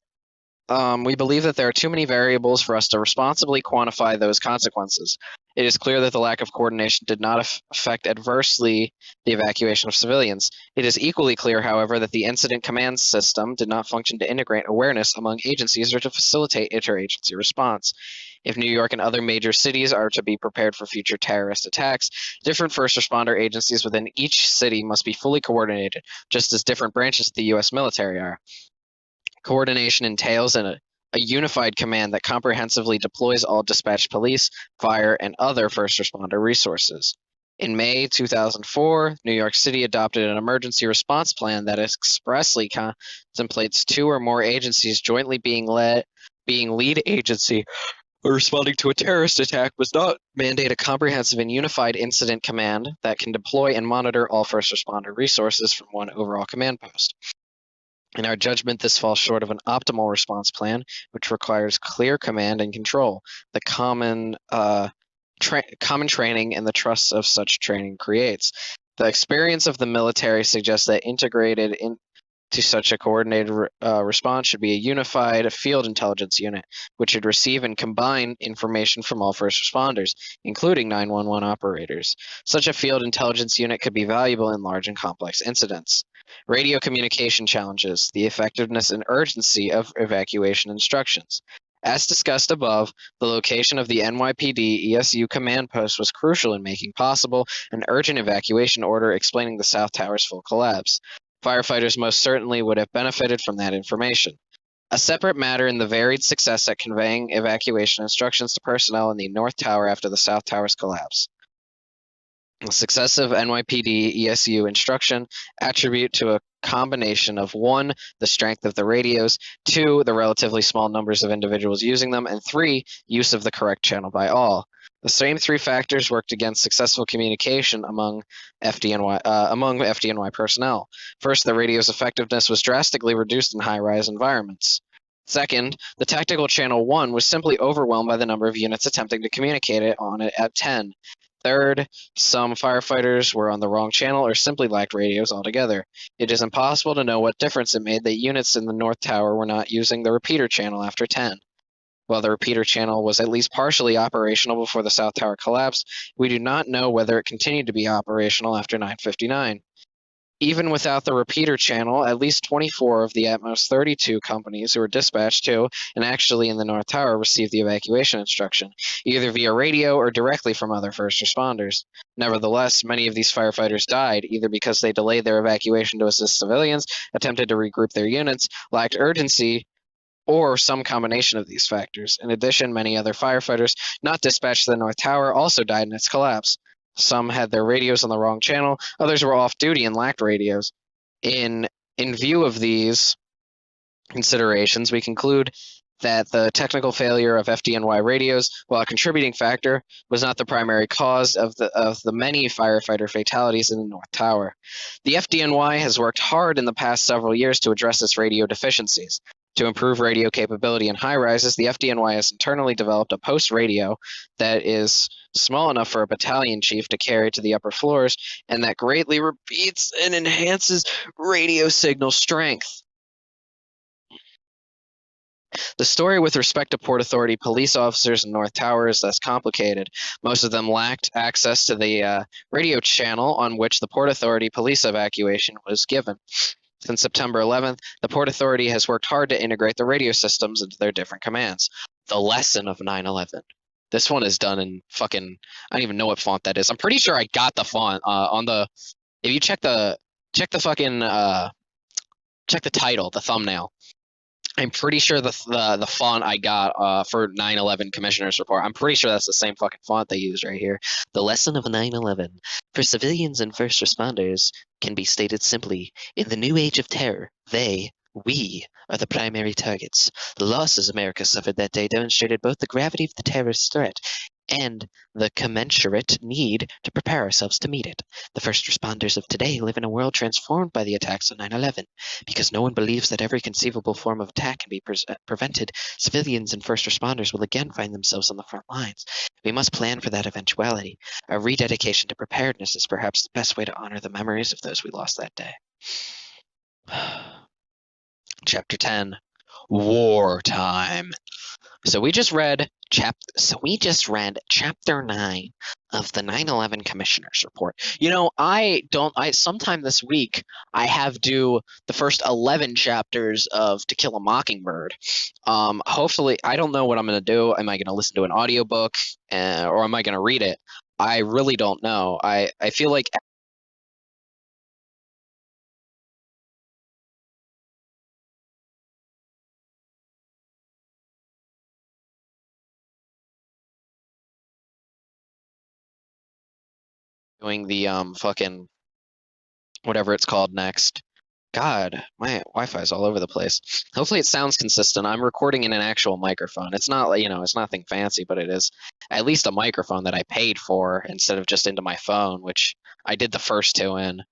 there are too many variables for us to responsibly quantify those consequences. It is clear that the lack of coordination did not affect adversely the evacuation of civilians. It is equally clear, however, that the incident command system did not function to integrate awareness among agencies or to facilitate interagency response. If New York and other major cities are to be prepared for future terrorist attacks, different first responder agencies within each city must be fully coordinated, just as different branches of the U.S. military are. Coordination entails a unified command that comprehensively deploys all dispatched police, fire, and other first responder resources. In May 2004, New York City adopted an emergency response plan that expressly contemplates two or more agencies jointly being lead agency. Responding to a terrorist attack was not mandate a comprehensive and unified incident command that can deploy and monitor all first responder resources from one overall command post. In our judgment, this falls short of an optimal response plan, which requires clear command and control, the common training and the trust of such training creates. The experience of the military suggests that integrated into such a coordinated response should be a unified field intelligence unit, which should receive and combine information from all first responders, including 911 operators. Such a field intelligence unit could be valuable in large and complex incidents. Radio communication challenges, the effectiveness and urgency of evacuation instructions. As discussed above, the location of the NYPD ESU command post was crucial in making possible an urgent evacuation order explaining the South Tower's full collapse. Firefighters most certainly would have benefited from that information. A separate matter in the varied success at conveying evacuation instructions to personnel in the North Tower after the South Tower's collapse. The success of NYPD ESU instruction attribute to a combination of 1, the strength of the radios, 2, the relatively small numbers of individuals using them, and 3, use of the correct channel by all. The same 3 factors worked against successful communication among FDNY personnel. First, the radio's effectiveness was drastically reduced in high-rise environments. Second, the tactical channel 1 was simply overwhelmed by the number of units attempting to communicate on it at 10. Third, some firefighters were on the wrong channel or simply lacked radios altogether. It is impossible to know what difference it made that units in the North Tower were not using the repeater channel after 10. While the repeater channel was at least partially operational before the South Tower collapsed, we do not know whether it continued to be operational after 9:59. Even without the repeater channel, at least 24 of the at most 32 companies who were dispatched to and actually in the North Tower received the evacuation instruction, either via radio or directly from other first responders. Nevertheless, many of these firefighters died, either because they delayed their evacuation to assist civilians, attempted to regroup their units, lacked urgency, or some combination of these factors. In addition, many other firefighters not dispatched to the North Tower also died in its collapse. Some had their radios on the wrong channel, others were off duty and lacked radios. In view of these considerations, we conclude that the technical failure of FDNY radios, while a contributing factor, was not the primary cause of the many firefighter fatalities in the North Tower. The FDNY has worked hard in the past several years to address its radio deficiencies. To improve radio capability in high rises, the FDNY has internally developed a post radio that is small enough for a battalion chief to carry to the upper floors, and that greatly repeats and enhances radio signal strength. The story with respect to Port Authority police officers in North Tower is less complicated. Most of them lacked access to the radio channel on which the Port Authority police evacuation was given. Since September 11th, the Port Authority has worked hard to integrate the radio systems into their different commands. The lesson of 9/11. This one is done in fucking, I don't even know what font that is. I'm pretty sure I got the font on the, if you check the fucking, check the title, the thumbnail. I'm pretty sure the font I got for 9/11 Commissioner's Report, I'm pretty sure that's the same fucking font they use right here. The lesson of 9/11 for civilians and first responders can be stated simply: in the new age of terror, we are the primary targets. The losses America suffered that day demonstrated both the gravity of the terrorist threat and the commensurate need to prepare ourselves to meet it. The first responders of today live in a world transformed by the attacks of 9/11. Because no one believes that every conceivable form of attack can be prevented, civilians and first responders will again find themselves on the front lines. We must plan for that eventuality. A rededication to preparedness is perhaps the best way to honor the memories of those we lost that day. Chapter 10, Wartime. So we just read chapter 9 of the 9/11 Commissioner's Report. You know, sometime this week I have due the first 11 chapters of To Kill a Mockingbird. Hopefully, I don't know what I'm going to do. Am I going to listen to an audiobook or am I going to read it? I really don't know. I feel like doing the fucking whatever it's called next. God, my Wi-Fi is all over the place. Hopefully it sounds consistent. I'm recording in an actual microphone. It's not, it's nothing fancy, but it is at least a microphone that I paid for instead of just into my phone, which I did the first two in.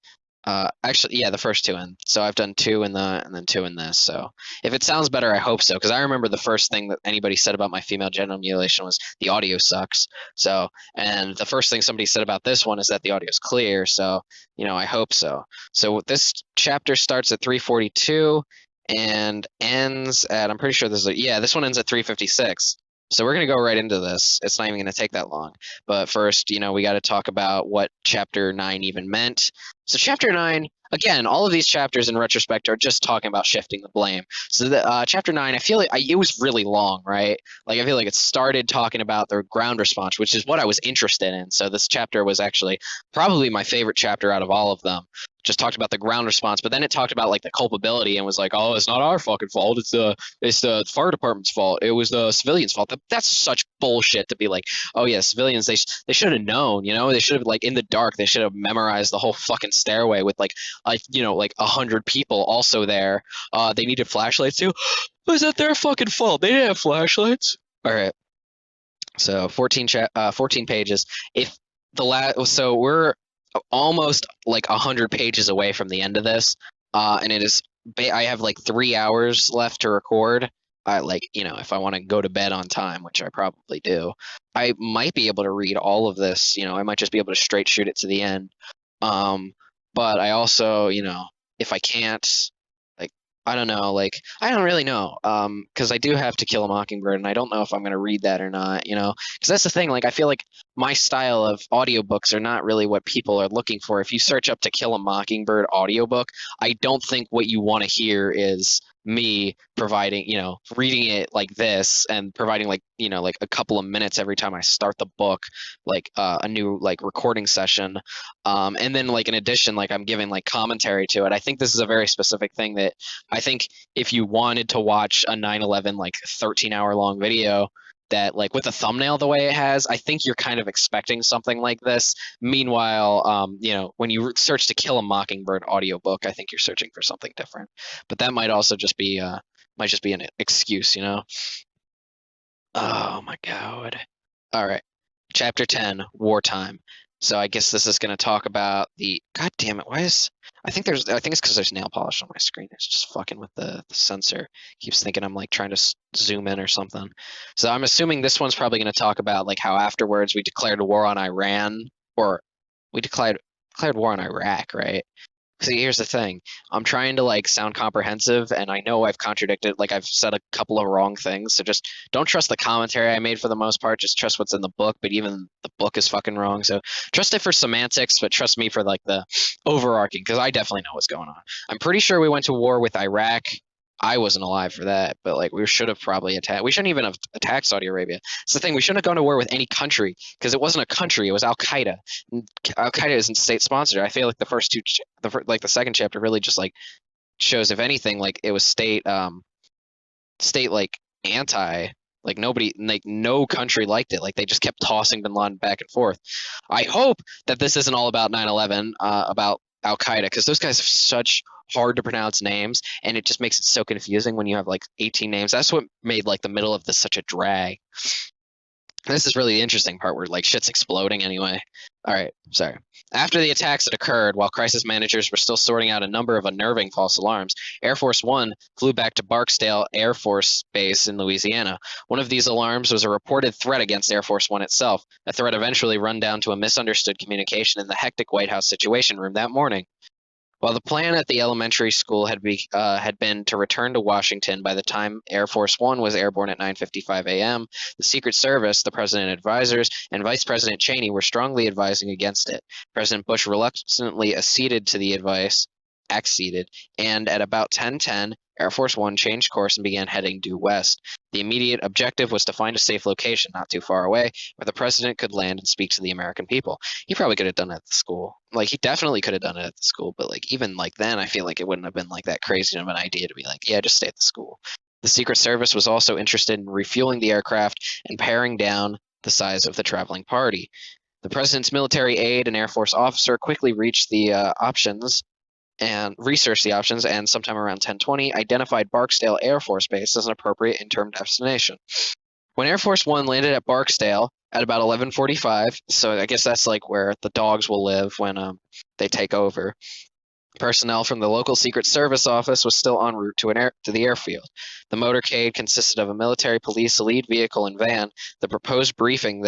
Actually, yeah, the first two in. So I've done two in and then two in this. So if it sounds better, I hope so. Because I remember the first thing that anybody said about my female genital mutilation was the audio sucks. So, and the first thing somebody said about this one is that the audio is clear. So, I hope so. So this chapter starts at 342 and ends at, I'm pretty sure this one ends at 356. So we're going to go right into this. It's not even going to take that long. But first, we got to talk about what Chapter 9 even meant. So Chapter 9, again, all of these chapters in retrospect are just talking about shifting the blame. So Chapter 9, I feel like it was really long, right? Like I feel like it started talking about the ground response, which is what I was interested in. So this chapter was actually probably my favorite chapter out of all of them. Just talked about the ground response, but then it talked about like the culpability and was like, oh, it's not our fucking fault. It's the fire department's fault. It was the civilians' fault. That's such bullshit to be like, oh yeah, civilians, they should have known, they should have, like, in the dark, they should have memorized the whole fucking stairway with like 100 people also there. They needed flashlights too. Was that their fucking fault? They didn't have flashlights. All right. So 14 pages. So we're almost like 100 pages away from the end of this, and it is. I have like 3 hours left to record. If I want to go to bed on time, which I probably do, I might be able to read all of this. I might just be able to straight shoot it to the end. But I also, if I can't, I don't know, I don't really know, because I do have To Kill a Mockingbird, and I don't know if I'm going to read that or not, because that's the thing, I feel like my style of audiobooks are not really what people are looking for. If you search up To Kill a Mockingbird audiobook, I don't think what you want to hear is me providing, reading it like this and providing like a couple of minutes every time I start the book, a new recording session. And then in addition, I'm giving commentary to it. I think this is a very specific thing that I think if you wanted to watch a 9/11 13-hour long video that with a thumbnail the way it has, I think you're kind of expecting something like this. Meanwhile, when you search To Kill a Mockingbird audiobook, I think you're searching for something different. But that might also just be Might just be an excuse, you know? Oh my god. All right. Chapter 10, Wartime. So I guess this is going to talk about the. God damn it! Why is? I think it's because there's nail polish on my screen. It's just fucking with the sensor. Keeps thinking I'm like trying to zoom in or something. So I'm assuming this one's probably going to talk about like how afterwards we declared war on Iran, or we declared war on Iraq, right? See, here's the thing. I'm trying to like sound comprehensive, and I know I've contradicted, like I've said a couple of wrong things. So just don't trust the commentary I made for the most part. Just trust what's in the book. But even the book is fucking wrong. So trust it for semantics, but trust me for like the overarching, because I definitely know what's going on. I'm pretty sure we went to war with Iraq. I wasn't alive for that, but like we should have probably attacked. We shouldn't even have attacked Saudi Arabia. It's the thing. We shouldn't have gone to war with any country because it wasn't a country. It was Al Qaeda. Al Qaeda isn't state sponsored. I feel like the first two, like the second chapter, really just like shows, if anything, like it was state like anti. Like nobody, like no country liked it. Like they just kept tossing Bin Laden back and forth. I hope that this isn't all about 9/11, about Al Qaeda, because those guys have such hard to pronounce names, and it just makes it so confusing when you have like 18 names. That's what made like the middle of this such a drag. This is really the interesting part where like shit's exploding anyway. All right, sorry. After the attacks had occurred, while crisis managers were still sorting out a number of unnerving false alarms, Air Force One flew back to Barksdale Air Force Base in Louisiana. One of these alarms was a reported threat against Air Force One itself, a threat eventually run down to a misunderstood communication in the hectic White House Situation Room that morning. While the plan at the elementary school had been to return to Washington by the time Air Force One was airborne at 9:55 a.m., the Secret Service, the President advisors, and Vice President Cheney were strongly advising against it. President Bush reluctantly acceded to the advice, and at about 10:10, Air Force One changed course and began heading due west. The immediate objective was to find a safe location not too far away where the president could land and speak to the American people. He probably could have done it at the school. Like, he definitely could have done it at the school, but like even like then, I feel like it wouldn't have been like that crazy of an idea to be like, yeah, just stay at the school. The Secret Service was also interested in refueling the aircraft and paring down the size of the traveling party. The president's military aide and Air Force officer quickly reached the options and researched the options, and sometime around 10:20 identified Barksdale Air Force Base as an appropriate interim destination. When Air Force One landed at Barksdale at about 11:45, so I guess that's like where the dogs will live when they take over, personnel from the local Secret Service office was still en route to the airfield. The motorcade consisted of a military police lead vehicle and van. The proposed briefing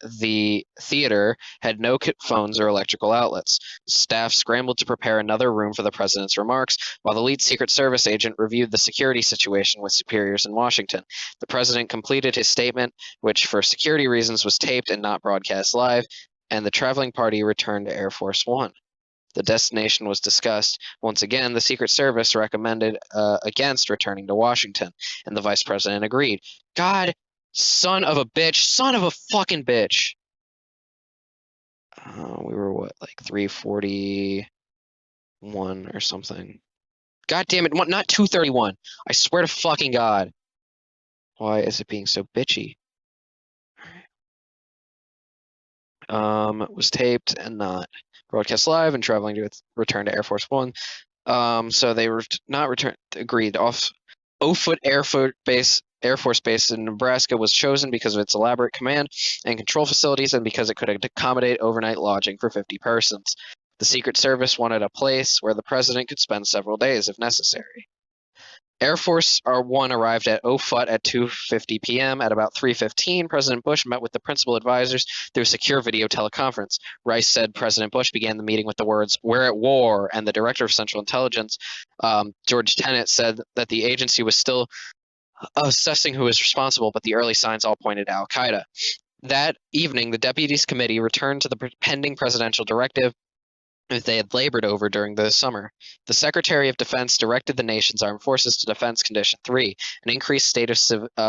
the theater had no phones or electrical outlets. Staff scrambled to prepare another room for the president's remarks, while the lead Secret Service agent reviewed the security situation with superiors in Washington. The president completed his statement, which for security reasons was taped and not broadcast live, and the traveling party returned to Air Force One. The destination was discussed. Once again, the Secret Service recommended against returning to Washington, and the vice president agreed. God, son of a fucking bitch. We were what, like 3:41 or something. God damn it, not 2:31. I swear to fucking God. Why is it being so bitchy? It was taped and not broadcast live, and traveling to return to Air Force One. So they were not returned. Agreed. Offutt Air Force Base in Nebraska was chosen because of its elaborate command and control facilities, and because it could accommodate overnight lodging for 50 persons. The Secret Service wanted a place where the president could spend several days if necessary. Air Force One arrived at Offutt at 2:50 p.m. At about 3:15, President Bush met with the principal advisors through a secure video teleconference. Rice said President Bush began the meeting with the words, "We're at war," and the Director of Central Intelligence, George Tenet, said that the agency was still assessing who was responsible, but the early signs all pointed to Al Qaeda. That evening, the Deputies Committee returned to the pending presidential directive that they had labored over during the summer. The Secretary of Defense directed the nation's armed forces to Defense Condition 3, an increased state of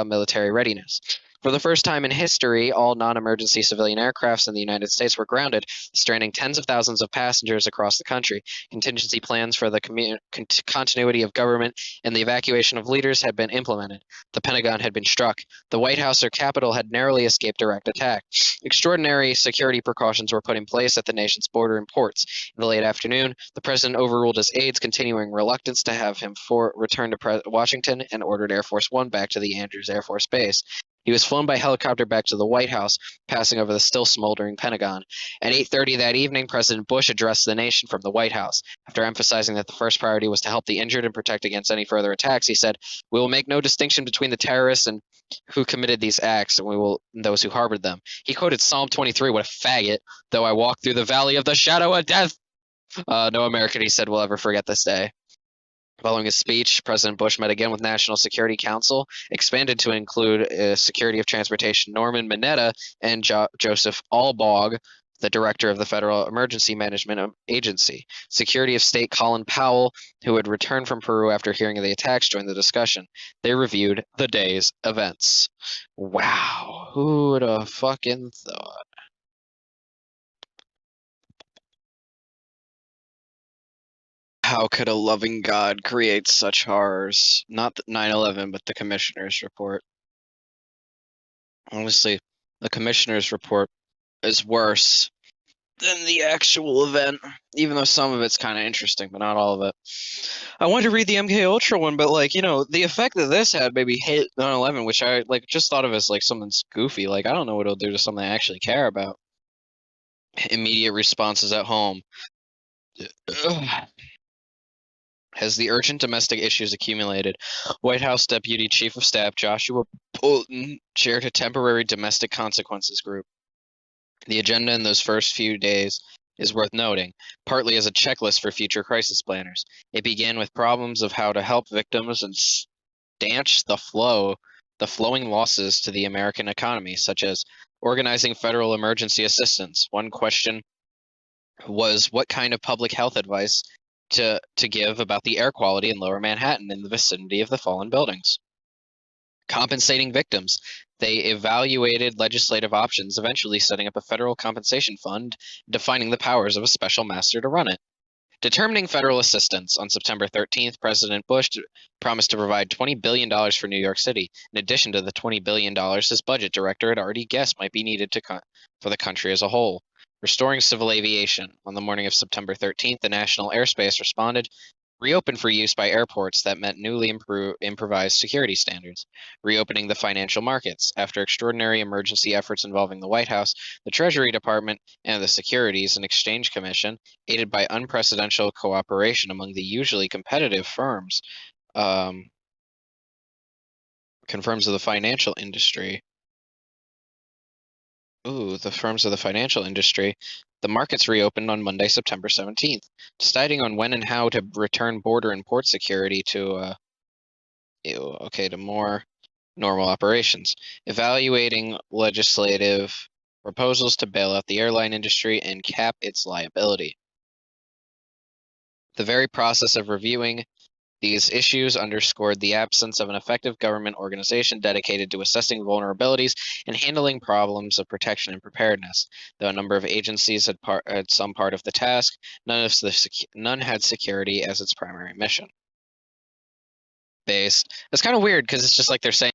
military readiness. For the first time in history, all non-emergency civilian aircrafts in the United States were grounded, stranding tens of thousands of passengers across the country. Contingency plans for the continuity of government and the evacuation of leaders had been implemented. The Pentagon had been struck. The White House or Capitol had narrowly escaped direct attack. Extraordinary security precautions were put in place at the nation's border and ports. In the late afternoon, the president overruled his aides' continuing reluctance to have him return to Washington and ordered Air Force One back to the Andrews Air Force Base. He was flown by helicopter back to the White House, passing over the still smoldering Pentagon. At 8:30 that evening, President Bush addressed the nation from the White House. After emphasizing that the first priority was to help the injured and protect against any further attacks, he said, "We will make no distinction between the terrorists and who committed these acts, and those who harbored them." He quoted Psalm 23, "What a faggot, though I walk through the valley of the shadow of death." No American, he said, will ever forget this day. Following his speech, President Bush met again with National Security Council, expanded to include Security of Transportation Norman Mineta and Joseph Albaugh, the director of the Federal Emergency Management Agency. Security of State Colin Powell, who had returned from Peru after hearing of the attacks, joined the discussion. They reviewed the day's events. Wow, who would have fucking thought? How could a loving God create such horrors? Not 9/11, but the commissioner's report. Honestly, the commissioner's report is worse than the actual event, even though some of it's kind of interesting, but not all of it. I wanted to read the MK Ultra one, but the effect that this had maybe hit 9/11, which I just thought of as something goofy. I don't know what it'll do to something I actually care about. Immediate responses at home. Ugh. As the urgent domestic issues accumulated, White House Deputy Chief of Staff Joshua Bolten chaired a temporary domestic consequences group. The agenda in those first few days is worth noting, partly as a checklist for future crisis planners. It began with problems of how to help victims and stanch the flowing losses to the American economy, such as organizing federal emergency assistance. One question was what kind of public health advice to give about the air quality in lower Manhattan in the vicinity of the fallen buildings. Compensating victims. They evaluated legislative options, eventually setting up a federal compensation fund, defining the powers of a special master to run it. Determining federal assistance. On September 13th, President Bush promised to provide $20 billion for New York City, in addition to the $20 billion his budget director had already guessed might be needed for the country as a whole. Restoring civil aviation. On the morning of September 13th, the National Airspace reopened for use by airports that met newly improvised security standards. Reopening the financial markets. After extraordinary emergency efforts involving the White House, the Treasury Department, and the Securities and Exchange Commission, aided by unprecedented cooperation among the usually competitive firms of the financial industry. The firms of the financial industry. The markets reopened on Monday, September 17th, deciding on when and how to return border and port security to more normal operations. Evaluating legislative proposals to bail out the airline industry and cap its liability. The very process of reviewing these issues underscored the absence of an effective government organization dedicated to assessing vulnerabilities and handling problems of protection and preparedness. Though a number of agencies had some part of the task, none had security as its primary mission. It's kind of weird because it's just they're saying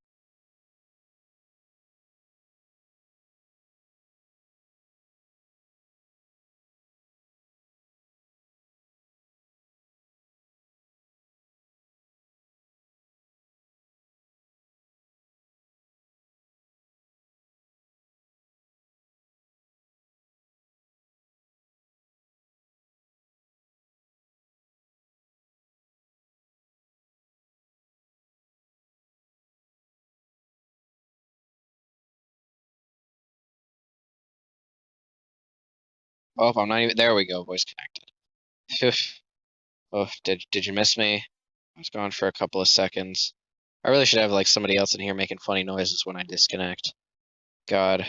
oh, I'm not even there. We go, voice connected. Phew. Oh, did you miss me? I was gone for a couple of seconds. I really should have somebody else in here making funny noises when I disconnect. God,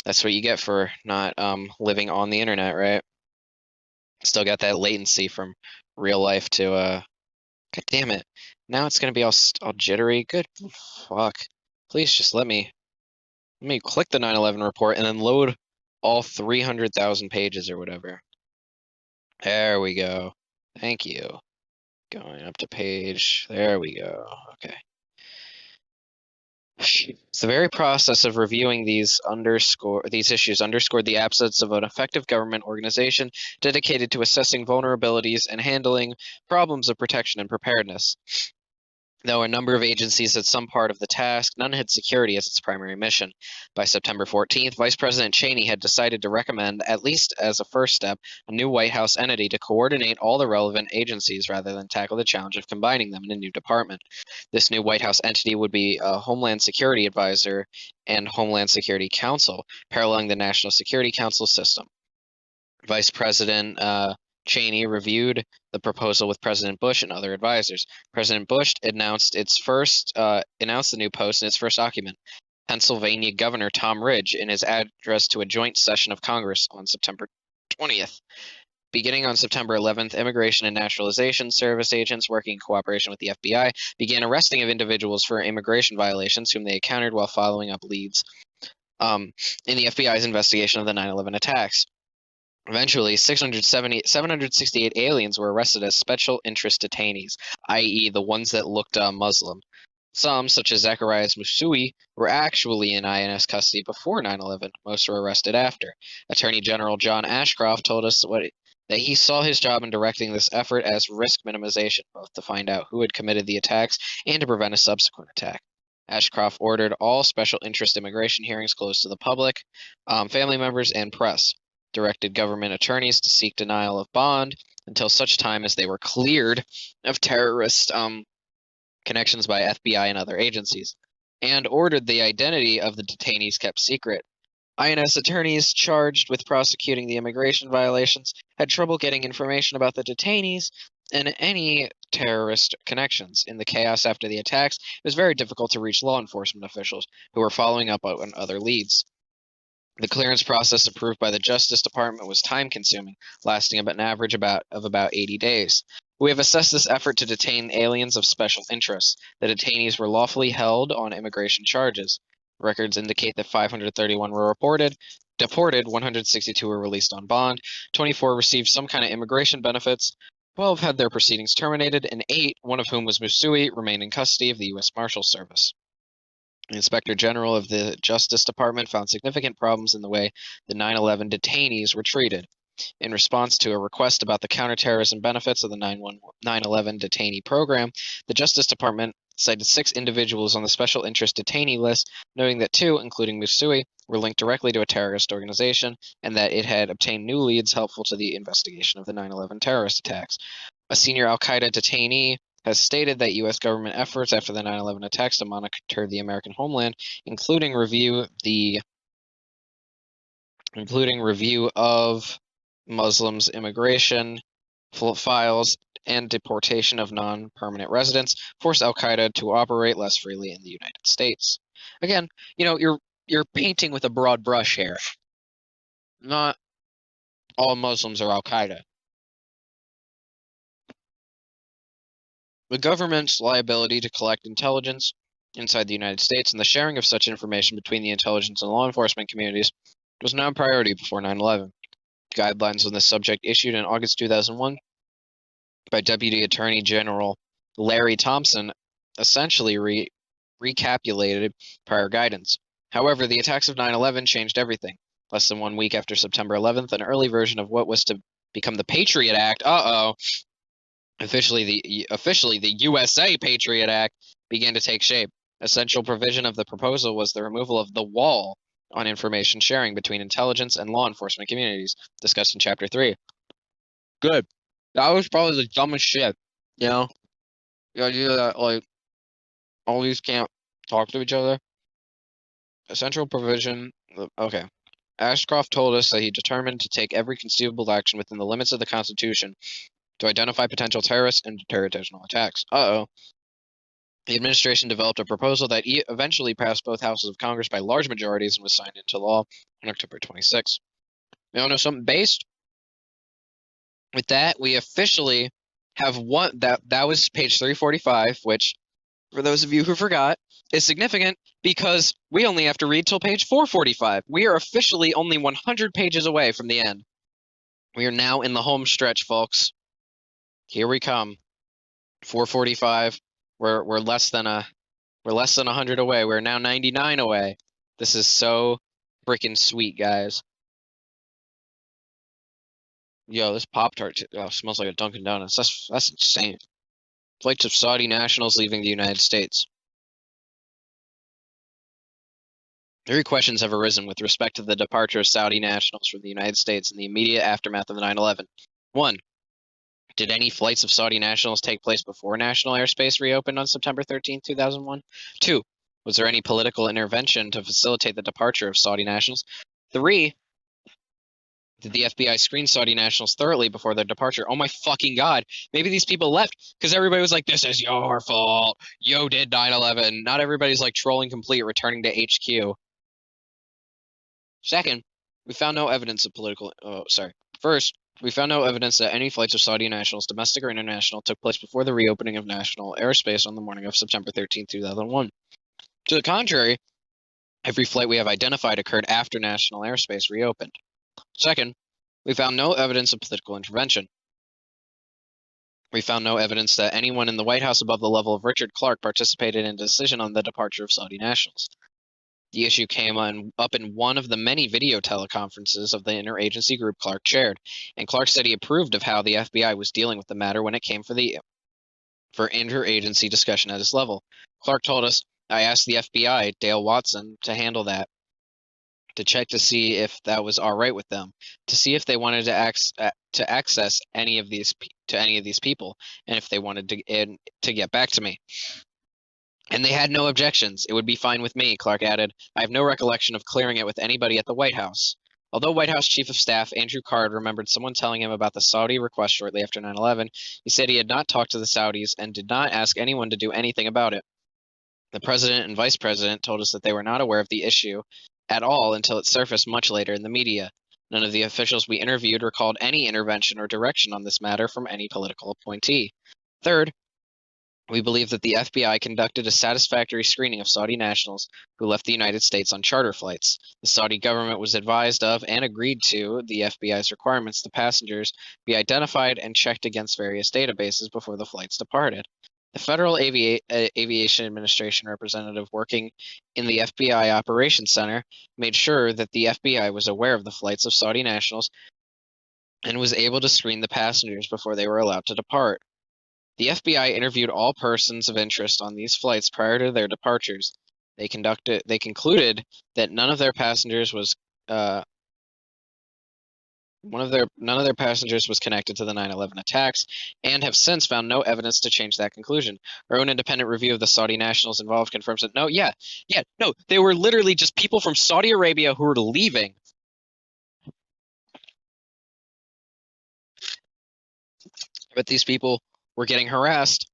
that's what you get for not living on the internet, right? Still got that latency from real life to God damn it. Now it's gonna be all jittery. Good fuck. Please just let me Let me click the 9/11 report and then load all 300,000 pages or whatever. There we go. Thank you. Going up to page. There we go. Okay. The very process of reviewing these issues underscored the absence of an effective government organization dedicated to assessing vulnerabilities and handling problems of protection and preparedness. Though a number of agencies had some part of the task, none had security as its primary mission. By September 14th, Vice President Cheney had decided to recommend, at least as a first step, a new White House entity to coordinate all the relevant agencies rather than tackle the challenge of combining them in a new department. This new White House entity would be a Homeland Security Advisor and Homeland Security Council, paralleling the National Security Council system. Vice President Cheney reviewed the proposal with President Bush and other advisors. President Bush announced the new post in its first document. Pennsylvania Governor Tom Ridge in his address to a joint session of Congress on September 20th. Beginning on September 11th, Immigration and Naturalization Service agents working in cooperation with the FBI began arresting of individuals for immigration violations whom they encountered while following up leads in the FBI's investigation of the 9/11 attacks. Eventually, 768 aliens were arrested as special interest detainees, i.e. the ones that looked Muslim. Some, such as Zacharias Musui, were actually in INS custody before 9/11. Most were arrested after. Attorney General John Ashcroft told us that he saw his job in directing this effort as risk minimization, both to find out who had committed the attacks and to prevent a subsequent attack. Ashcroft ordered all special interest immigration hearings closed to the public, family members, and press. Directed government attorneys to seek denial of bond until such time as they were cleared of terrorist connections by FBI and other agencies, and ordered the identity of the detainees kept secret. INS attorneys charged with prosecuting the immigration violations had trouble getting information about the detainees and any terrorist connections. In the chaos after the attacks, it was very difficult to reach law enforcement officials who were following up on other leads. The clearance process approved by the Justice Department was time-consuming, lasting an average of about 80 days. We have assessed this effort to detain aliens of special interest. The detainees were lawfully held on immigration charges. Records indicate that 531 were deported, 162 were released on bond, 24 received some kind of immigration benefits, 12 had their proceedings terminated, and 8, one of whom was Musui, remained in custody of the U.S. Marshal Service. The Inspector General of the Justice Department found significant problems in the way the 9/11 detainees were treated. In response to a request about the counterterrorism benefits of the 9/11 detainee program, the Justice Department cited 6 individuals on the special interest detainee list, noting that 2, including Musui, were linked directly to a terrorist organization and that it had obtained new leads helpful to the investigation of the 9/11 terrorist attacks. A senior al-Qaeda detainee has stated that U.S. government efforts after the 9/11 attacks to monitor the American homeland, including review of Muslims' immigration files and deportation of non-permanent residents, force al-Qaeda to operate less freely in the United States. Again, you're painting with a broad brush here. Not all Muslims are al-Qaeda. The government's liability to collect intelligence inside the United States and the sharing of such information between the intelligence and law enforcement communities was not a priority before 9/11. Guidelines on this subject issued in August 2001 by Deputy Attorney General Larry Thompson essentially recapitulated prior guidance. However, the attacks of 9/11 changed everything. Less than 1 week after September 11th, an early version of what was to become the Patriot Act, officially the USA Patriot Act, began to take shape. A central provision of the proposal was the removal of the wall on information sharing between intelligence and law enforcement communities, discussed in Chapter 3. Good. That was probably the dumbest shit, The idea that, all these can't talk to each other. A central provision... Okay. Ashcroft told us that he determined to take every conceivable action within the limits of the Constitution to identify potential terrorists and deter additional attacks. The administration developed a proposal that eventually passed both houses of Congress by large majorities and was signed into law on October 26. You want to know something based? With that, we officially have one that was page 345, which, for those of you who forgot, is significant because we only have to read till page 445. We are officially only 100 pages away from the end. We are now in the home stretch, folks. Here we come. 445. We're less than 100 away. We're now 99 away. This is so freaking sweet, guys. Yo, this Pop-Tart smells like a Dunkin' Donuts. That's insane. Flights of Saudi nationals leaving the United States. 3 questions have arisen with respect to the departure of Saudi nationals from the United States in the immediate aftermath of 9/11. 1. Did any flights of Saudi nationals take place before national airspace reopened on September 13, 2001? 2. Was there any political intervention to facilitate the departure of Saudi nationals? 3. Did the FBI screen Saudi nationals thoroughly before their departure? Oh my fucking god. Maybe these people left because everybody was like, this is your fault. Yo did 9/11. Not everybody's like trolling complete returning to HQ. Second, we found no evidence of political... First, we found no evidence that any flights of Saudi nationals, domestic or international, took place before the reopening of national airspace on the morning of September 13, 2001. To the contrary, every flight we have identified occurred after national airspace reopened. Second, we found no evidence of political intervention. We found no evidence that anyone in the White House above the level of Richard Clarke participated in a decision on the departure of Saudi nationals. The issue came up in one of the many video teleconferences of the interagency group Clarke chaired, and Clarke said he approved of how the FBI was dealing with the matter when it came for interagency discussion at his level. Clarke told us, I asked the FBI, Dale Watson, to handle that, to check to see if that was all right with them, to see if they wanted to access any of these people, and if they wanted to get back to me. And they had no objections. It would be fine with me, Clarke added. I have no recollection of clearing it with anybody at the White House. Although White House Chief of Staff Andrew Card remembered someone telling him about the Saudi request shortly after 9/11, he said he had not talked to the Saudis and did not ask anyone to do anything about it. The president and vice president told us that they were not aware of the issue at all until it surfaced much later in the media. None of the officials we interviewed recalled any intervention or direction on this matter from any political appointee. Third, we believe that the FBI conducted a satisfactory screening of Saudi nationals who left the United States on charter flights. The Saudi government was advised of and agreed to the FBI's requirements that passengers be identified and checked against various databases before the flights departed. The Federal Aviation Administration representative working in the FBI Operations Center made sure that the FBI was aware of the flights of Saudi nationals and was able to screen the passengers before they were allowed to depart. The FBI interviewed all persons of interest on these flights prior to their departures. They concluded that none of their passengers was connected to the 9/11 attacks, and have since found no evidence to change that conclusion. Our own independent review of the Saudi nationals involved confirms that no, they were literally just people from Saudi Arabia who were leaving. But these people were getting harassed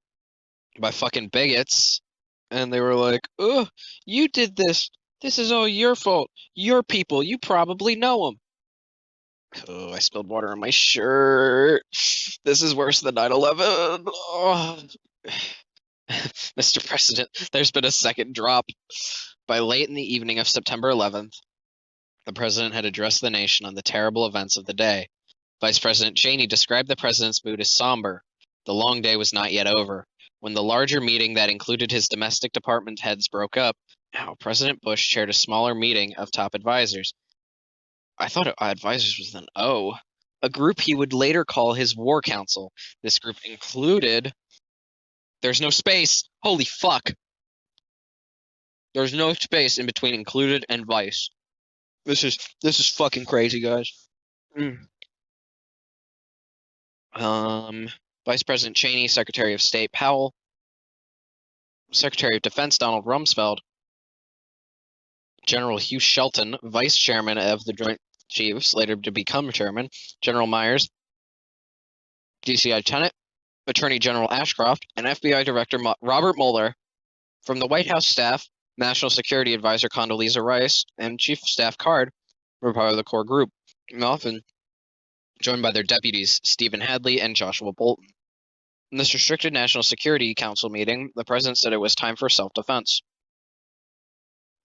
by fucking bigots, and they were like, "Oh, you did this. This is all your fault. Your people. You probably know them." Oh, I spilled water on my shirt. This is worse than 9/11. Oh. Mr. President, there's been a second drop. By late in the evening of September 11th, the president had addressed the nation on the terrible events of the day. Vice President Cheney described the president's mood as somber. The long day was not yet over. When the larger meeting that included his domestic department heads broke up, President Bush chaired a smaller meeting of top advisors. I thought advisors was an O. A group he would later call his War Council. This group included... There's no space! Holy fuck! There's no space in between included and vice. This is fucking crazy, guys. Vice President Cheney, Secretary of State Powell, Secretary of Defense Donald Rumsfeld, General Hugh Shelton, Vice Chairman of the Joint Chiefs, later to become Chairman, General Myers, DCI Lieutenant, Attorney General Ashcroft, and FBI Director Robert Mueller. From the White House staff, National Security Advisor Condoleezza Rice and Chief of Staff Card were part of the core group, and often joined by their deputies, Stephen Hadley and Joshua Bolton. In this restricted National Security Council meeting, the president said it was time for self-defense.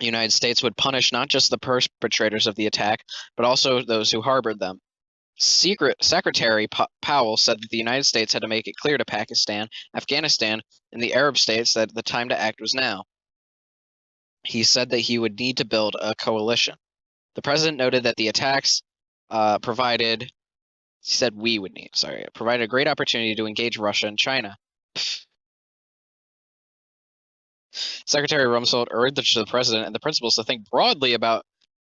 The United States would punish not just the perpetrators of the attack, but also those who harbored them. Secretary Powell said that the United States had to make it clear to Pakistan, Afghanistan, and the Arab states that the time to act was now. He said that he would need to build a coalition. The president noted that the attacks provided a great opportunity to engage Russia and China. Secretary Rumsfeld urged the president and the principals to think broadly about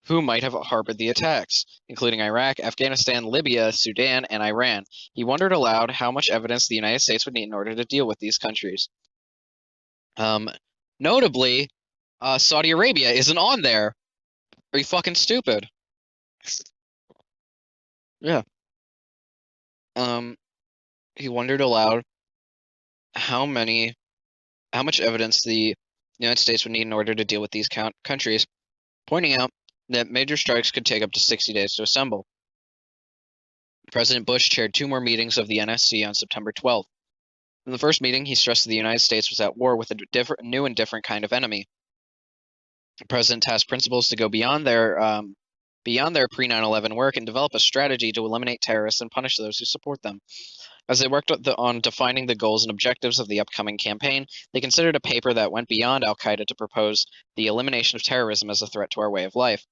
who might have harbored the attacks, including Iraq, Afghanistan, Libya, Sudan, and Iran. He wondered aloud how much evidence the United States would need in order to deal with these countries. Notably, Saudi Arabia isn't on there. Are you fucking stupid? Yeah. He wondered aloud how much evidence the United States would need in order to deal with these countries, pointing out that major strikes could take up to 60 days to assemble. President Bush chaired 2 more meetings of the NSC on September 12th. In the first meeting, he stressed that the United States was at war with a new and different kind of enemy. The president tasked principals to go beyond their pre-9/11 work and develop a strategy to eliminate terrorists and punish those who support them. As they worked on defining the goals and objectives of the upcoming campaign, they considered a paper that went beyond al-Qaeda to propose the elimination of terrorism as a threat to our way of life,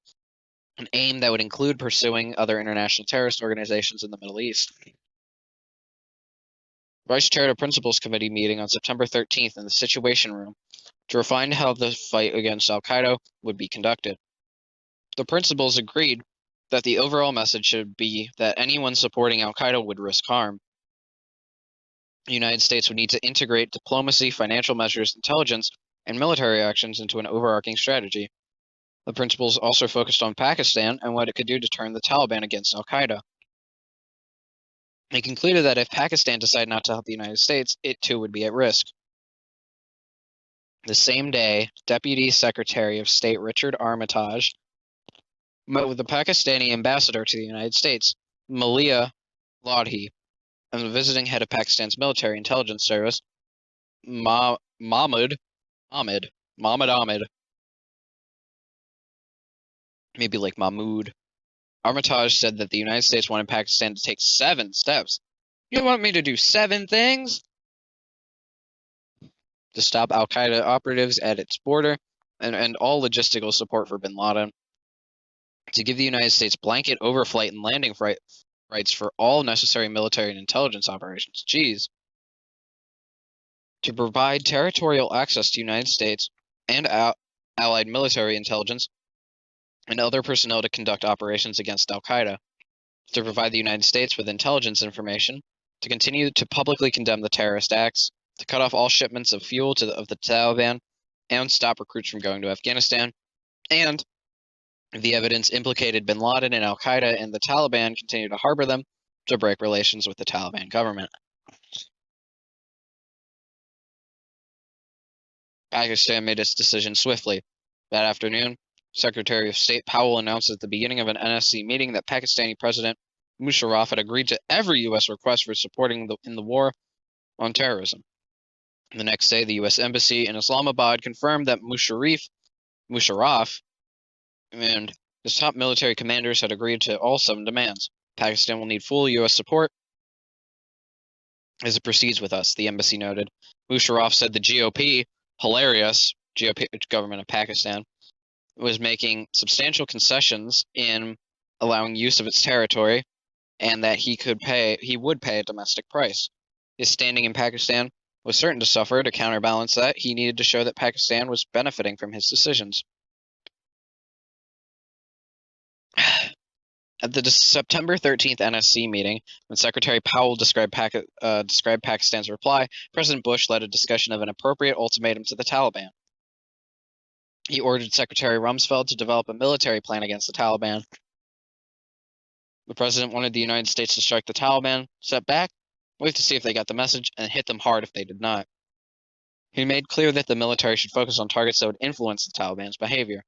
an aim that would include pursuing other international terrorist organizations in the Middle East. Rice chaired a principals committee meeting on September 13th in the Situation Room to refine how the fight against al-Qaeda would be conducted. The principals agreed that the overall message should be that anyone supporting al-Qaeda would risk harm. The United States would need to integrate diplomacy, financial measures, intelligence, and military actions into an overarching strategy. The principals also focused on Pakistan and what it could do to turn the Taliban against al-Qaeda. They concluded that if Pakistan decided not to help the United States, it too would be at risk. The same day, Deputy Secretary of State Richard Armitage met with the Pakistani ambassador to the United States, Malia Lodhi, and the visiting head of Pakistan's military intelligence service, Mahmoud Ahmed. Maybe like Mahmoud. Armitage said that the United States wanted Pakistan to take 7 steps. You want me to do 7 things? To stop al-Qaeda operatives at its border and all logistical support for bin Laden. To give the United States blanket overflight and landing rights for all necessary military and intelligence operations. Jeez. To provide territorial access to United States and allied military intelligence and other personnel to conduct operations against al-Qaeda. To provide the United States with intelligence information. To continue to publicly condemn the terrorist acts. To cut off all shipments of fuel of the Taliban and stop recruits from going to Afghanistan. And if the evidence implicated bin Laden and al-Qaeda and the Taliban continue to harbor them, to break relations with the Taliban government. Pakistan made its decision swiftly. That afternoon, Secretary of State Powell announced at the beginning of an NSC meeting that Pakistani President Musharraf had agreed to every U.S. request for supporting in the war on terrorism. The next day, the U.S. Embassy in Islamabad confirmed that Musharraf and his top military commanders had agreed to all 7 demands. Pakistan will need full U.S. support as it proceeds with us, the embassy noted. Musharraf said the GOP, GOP government of Pakistan, was making substantial concessions in allowing use of its territory, and that he would pay a domestic price. His standing in Pakistan was certain to suffer. To counterbalance that, he needed to show that Pakistan was benefiting from his decisions. At the September 13th NSC meeting, when Secretary Powell described Pakistan's reply, President Bush led a discussion of an appropriate ultimatum to the Taliban. He ordered Secretary Rumsfeld to develop a military plan against the Taliban. The president wanted the United States to strike the Taliban, step back, wait to see if they got the message, and hit them hard if they did not. He made clear that the military should focus on targets that would influence the Taliban's behavior.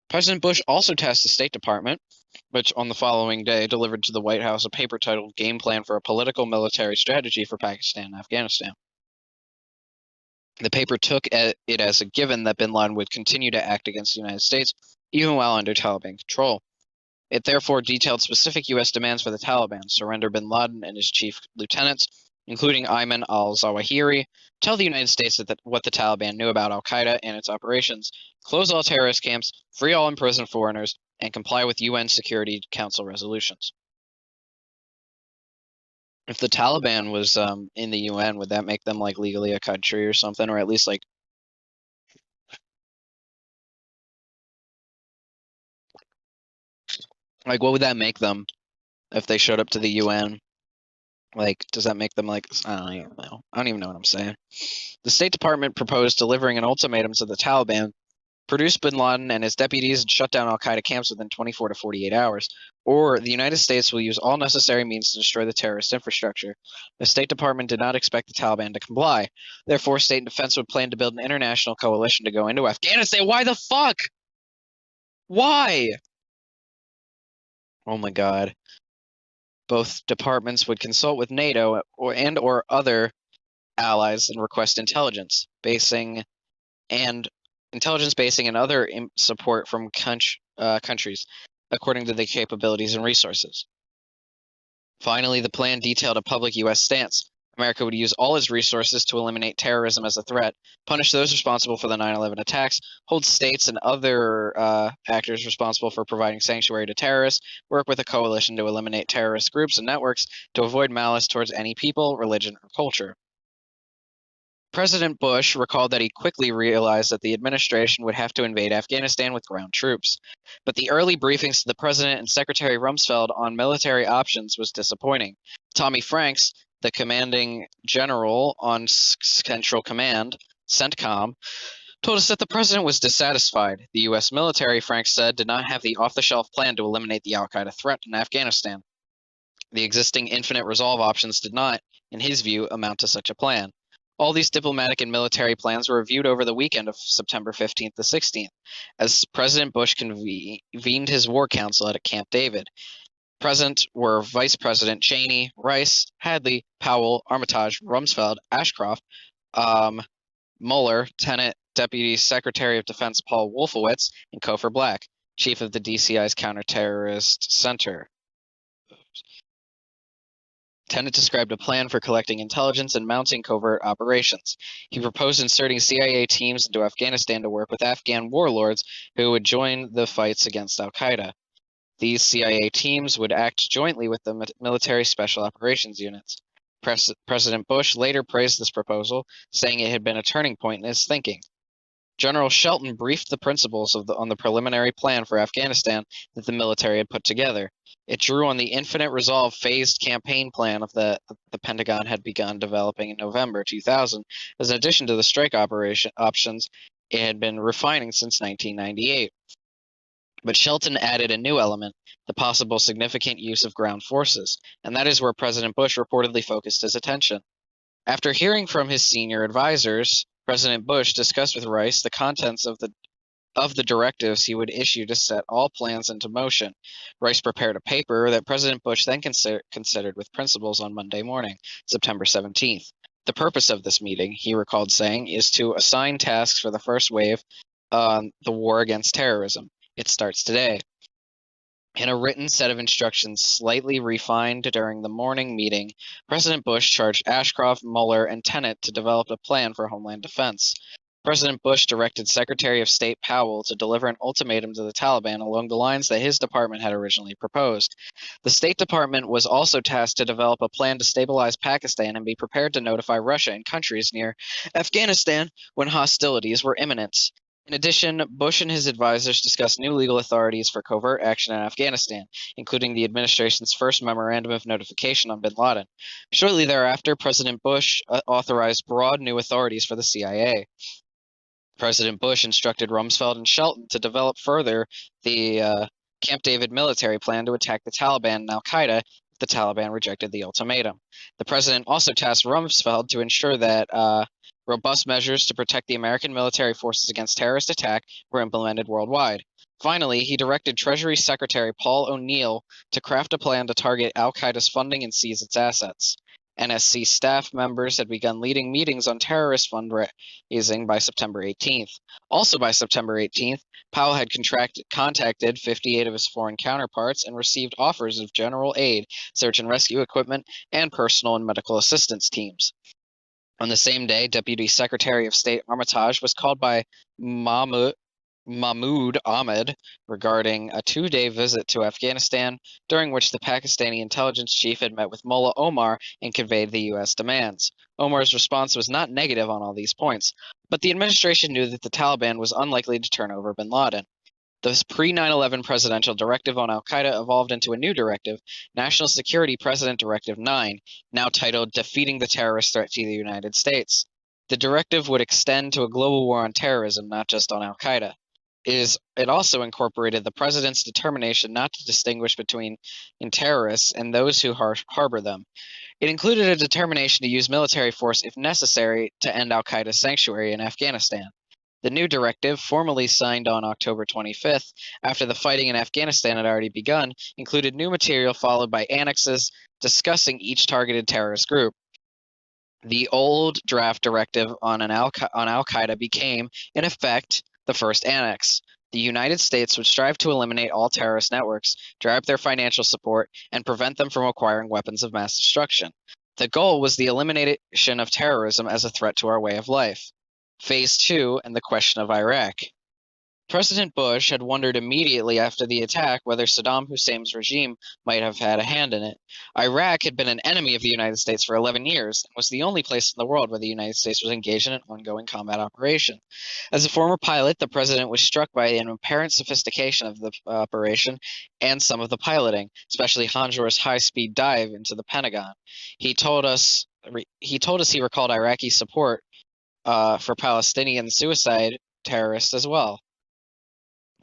President Bush also tasked the State Department, which on the following day delivered to the White House a paper titled Game Plan for a Political Military Strategy for Pakistan and Afghanistan. The paper took it as a given that bin Laden would continue to act against the United States even while under Taliban control. It therefore detailed specific U.S. demands for the Taliban: surrender bin Laden and his chief lieutenants, including Ayman al-Zawahiri, tell the United States what the Taliban knew about al-Qaeda and its operations, close all terrorist camps, free all imprisoned foreigners, and comply with UN Security Council resolutions. If the Taliban was in the UN, would that make them like legally a country or something, or at least like what would that make them if they showed up to the UN? Like, does that make them like, I don't even know. I don't even know what I'm saying. The State Department proposed delivering an ultimatum to the Taliban: produce bin Laden and his deputies and shut down al-Qaeda camps within 24 to 48 hours, or the United States will use all necessary means to destroy the terrorist infrastructure. The State Department did not expect the Taliban to comply. Therefore, State Defense would plan to build an international coalition to go into Afghanistan. Why the fuck? Why? Oh my god. Both departments would consult with NATO or other allies and request intelligence basing and other support from countries according to their capabilities and resources. Finally, the plan detailed a public U.S. stance. America would use all its resources to eliminate terrorism as a threat, punish those responsible for the 9/11 attacks, hold states and other actors responsible for providing sanctuary to terrorists, work with a coalition to eliminate terrorist groups and networks, to avoid malice towards any people, religion, or culture. President Bush recalled that he quickly realized that the administration would have to invade Afghanistan with ground troops. But the early briefings to the president and Secretary Rumsfeld on military options was disappointing. Tommy Franks, the commanding general on Central Command, CENTCOM, told us that the president was dissatisfied. The U.S. military, Franks said, did not have the off-the-shelf plan to eliminate the al-Qaeda threat in Afghanistan. The existing infinite resolve options did not, in his view, amount to such a plan. All these diplomatic and military plans were reviewed over the weekend of September 15th to 16th, as President Bush convened his war council at Camp David. Present were Vice President Cheney, Rice, Hadley, Powell, Armitage, Rumsfeld, Ashcroft, Mueller, Tenet, Deputy Secretary of Defense Paul Wolfowitz, and Cofer Black, Chief of the DCI's Counterterrorist Center. Tenet described a plan for collecting intelligence and mounting covert operations. He proposed inserting CIA teams into Afghanistan to work with Afghan warlords who would join the fights against al-Qaeda. These CIA teams would act jointly with the military special operations units. President Bush later praised this proposal, saying it had been a turning point in his thinking. General Shelton briefed the principals on the preliminary plan for Afghanistan that the military had put together. It drew on the infinite resolve phased campaign plan of the Pentagon had begun developing in November 2000, as an addition to the strike operation options it had been refining since 1998. But Shelton added a new element: the possible significant use of ground forces, and that is where President Bush reportedly focused his attention. After hearing from his senior advisors, President Bush discussed with Rice the contents of the directives he would issue to set all plans into motion. Rice prepared a paper that President Bush then considered with principals on Monday morning, September 17th. The purpose of this meeting, he recalled saying, is to assign tasks for the first wave on the war against terrorism. It starts today. In a written set of instructions slightly refined during the morning meeting, President Bush charged Ashcroft, Mueller, and Tenet to develop a plan for Homeland Defense. President Bush directed Secretary of State Powell to deliver an ultimatum to the Taliban along the lines that his department had originally proposed. The State Department was also tasked to develop a plan to stabilize Pakistan and be prepared to notify Russia and countries near Afghanistan when hostilities were imminent. In addition, Bush and his advisors discussed new legal authorities for covert action in Afghanistan, including the administration's first memorandum of notification on bin Laden. Shortly thereafter, President Bush authorized broad new authorities for the CIA. President Bush instructed Rumsfeld and Shelton to develop further the Camp David military plan to attack the Taliban and al-Qaeda if the Taliban rejected the ultimatum. The president also tasked Rumsfeld to ensure that robust measures to protect the American military forces against terrorist attack were implemented worldwide. Finally, he directed Treasury Secretary Paul O'Neill to craft a plan to target al-Qaeda's funding and seize its assets. NSC staff members had begun leading meetings on terrorist fundraising by September 18th. Also by September 18th, Powell had contacted 58 of his foreign counterparts and received offers of general aid, search and rescue equipment, and personal and medical assistance teams. On the same day, Deputy Secretary of State Armitage was called by Mahmoud Ahmed regarding a 2-day visit to Afghanistan, during which the Pakistani intelligence chief had met with Mullah Omar and conveyed the U.S. demands. Omar's response was not negative on all these points, but the administration knew that the Taliban was unlikely to turn over bin Laden. The pre-9/11 presidential directive on al-Qaeda evolved into a new directive, National Security President Directive 9, now titled Defeating the Terrorist Threat to the United States. The directive would extend to a global war on terrorism, not just on al-Qaeda. It also incorporated the president's determination not to distinguish between terrorists and those who harbor them. It included a determination to use military force if necessary to end al-Qaeda's sanctuary in Afghanistan. The new directive, formally signed on October 25th, after the fighting in Afghanistan had already begun, included new material followed by annexes discussing each targeted terrorist group. The old draft directive on al-Qaeda became, in effect, the first annex. The United States would strive to eliminate all terrorist networks, dry up their financial support, and prevent them from acquiring weapons of mass destruction. The goal was the elimination of terrorism as a threat to our way of life. Phase 2 and the question of Iraq. President Bush had wondered immediately after the attack whether Saddam Hussein's regime might have had a hand in it. Iraq had been an enemy of the United States for 11 years and was the only place in the world where the United States was engaged in an ongoing combat operation. As a former pilot, the president was struck by an apparent sophistication of the operation and some of the piloting, especially Hanjour's high-speed dive into the Pentagon. He told us he recalled Iraqi support for Palestinian suicide terrorists as well.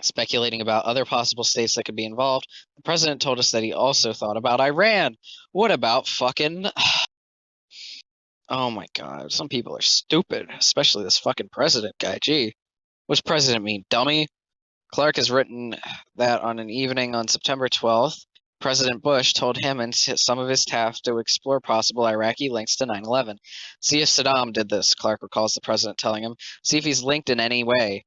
Speculating about other possible states that could be involved, the president told us that he also thought about Iran. What about fucking... Oh my god, some people are stupid, especially this fucking president guy. Gee, what's president mean, dummy? Clark has written that on an evening on September 12th, President Bush told him and some of his staff to explore possible Iraqi links to 9/11. See if Saddam did this, Clark recalls the president telling him. See if he's linked in any way.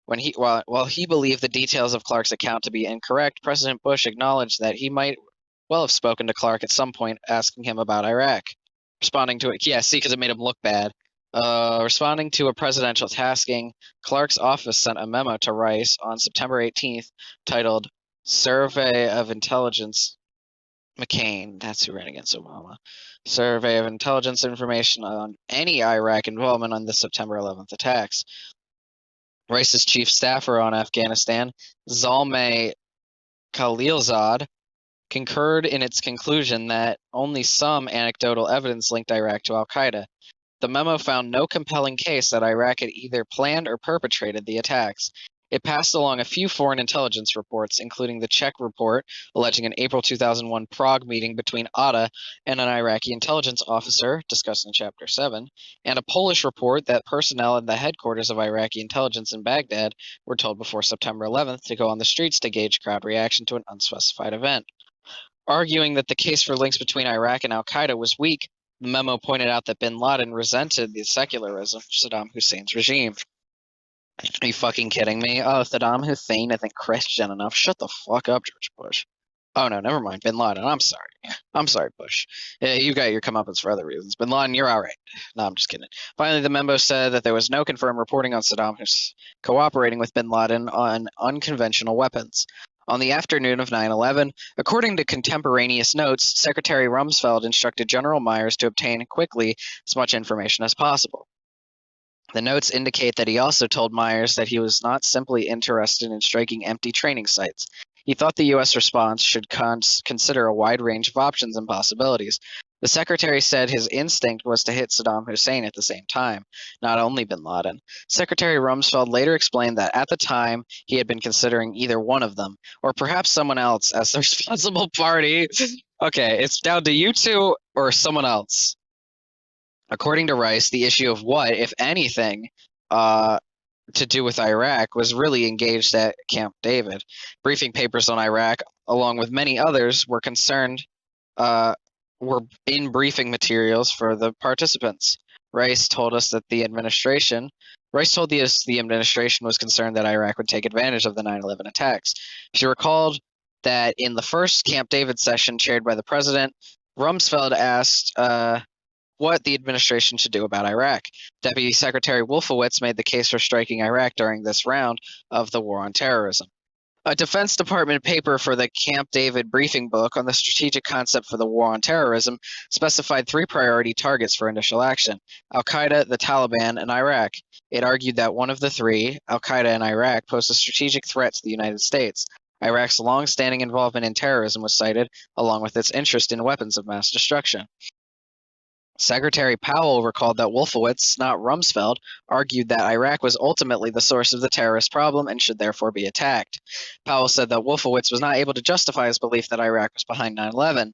While he believed the details of Clark's account to be incorrect, President Bush acknowledged that he might well have spoken to Clark at some point, asking him about Iraq. Responding to it, yeah, see, because it made him look bad. Responding to a presidential tasking, Clark's office sent a memo to Rice on September 18th titled Survey of Intelligence McCain, that's who ran against Obama. Survey of Intelligence Information on any Iraq involvement on the September 11th attacks. Rice's chief staffer on Afghanistan, Zalmay Khalilzad, concurred in its conclusion that only some anecdotal evidence linked Iraq to al-Qaeda. The memo found no compelling case that Iraq had either planned or perpetrated the attacks. It passed along a few foreign intelligence reports, including the Czech report alleging an April 2001 Prague meeting between Atta and an Iraqi intelligence officer, discussed in Chapter 7, and a Polish report that personnel in the headquarters of Iraqi intelligence in Baghdad were told before September 11th to go on the streets to gauge crowd reaction to an unspecified event. Arguing that the case for links between Iraq and al-Qaeda was weak, the memo pointed out that bin Laden resented the secularism of Saddam Hussein's regime. Are you fucking kidding me? Oh, Saddam Hussein isn't Christian enough. Shut the fuck up, George Bush. Oh no, never mind. Bin Laden. I'm sorry. I'm sorry, Bush. Yeah, you got your comeuppance for other reasons. Bin Laden, you're all right. No, I'm just kidding. Finally, the memo said that there was no confirmed reporting on Saddam cooperating with bin Laden on unconventional weapons. On the afternoon of 9/11, according to contemporaneous notes, Secretary Rumsfeld instructed General Myers to obtain quickly as much information as possible. The notes indicate that he also told Myers that he was not simply interested in striking empty training sites. He thought the U.S. response should consider a wide range of options and possibilities. The secretary said his instinct was to hit Saddam Hussein at the same time, not only bin Laden. Secretary Rumsfeld later explained that at the time he had been considering either one of them, or perhaps someone else as the responsible party. Okay, it's down to you two or someone else. According to Rice, the issue of what, if anything, to do with Iraq was really engaged at Camp David. Briefing papers on Iraq, along with many others, were concerned were in briefing materials for the participants. Rice told the administration was concerned that Iraq would take advantage of the 9/11 attacks. She recalled that in the first Camp David session chaired by the president, Rumsfeld asked what the administration should do about Iraq. Deputy Secretary Wolfowitz made the case for striking Iraq during this round of the war on terrorism. A Defense Department paper for the Camp David briefing book on the strategic concept for the war on terrorism specified 3 priority targets for initial action: Al-Qaeda, the Taliban, and Iraq. It argued that one of the 3, Al-Qaeda and Iraq, posed a strategic threat to the United States. Iraq's long-standing involvement in terrorism was cited, along with its interest in weapons of mass destruction. Secretary Powell recalled that Wolfowitz, not Rumsfeld, argued that Iraq was ultimately the source of the terrorist problem and should therefore be attacked. Powell said that Wolfowitz was not able to justify his belief that Iraq was behind 9/11.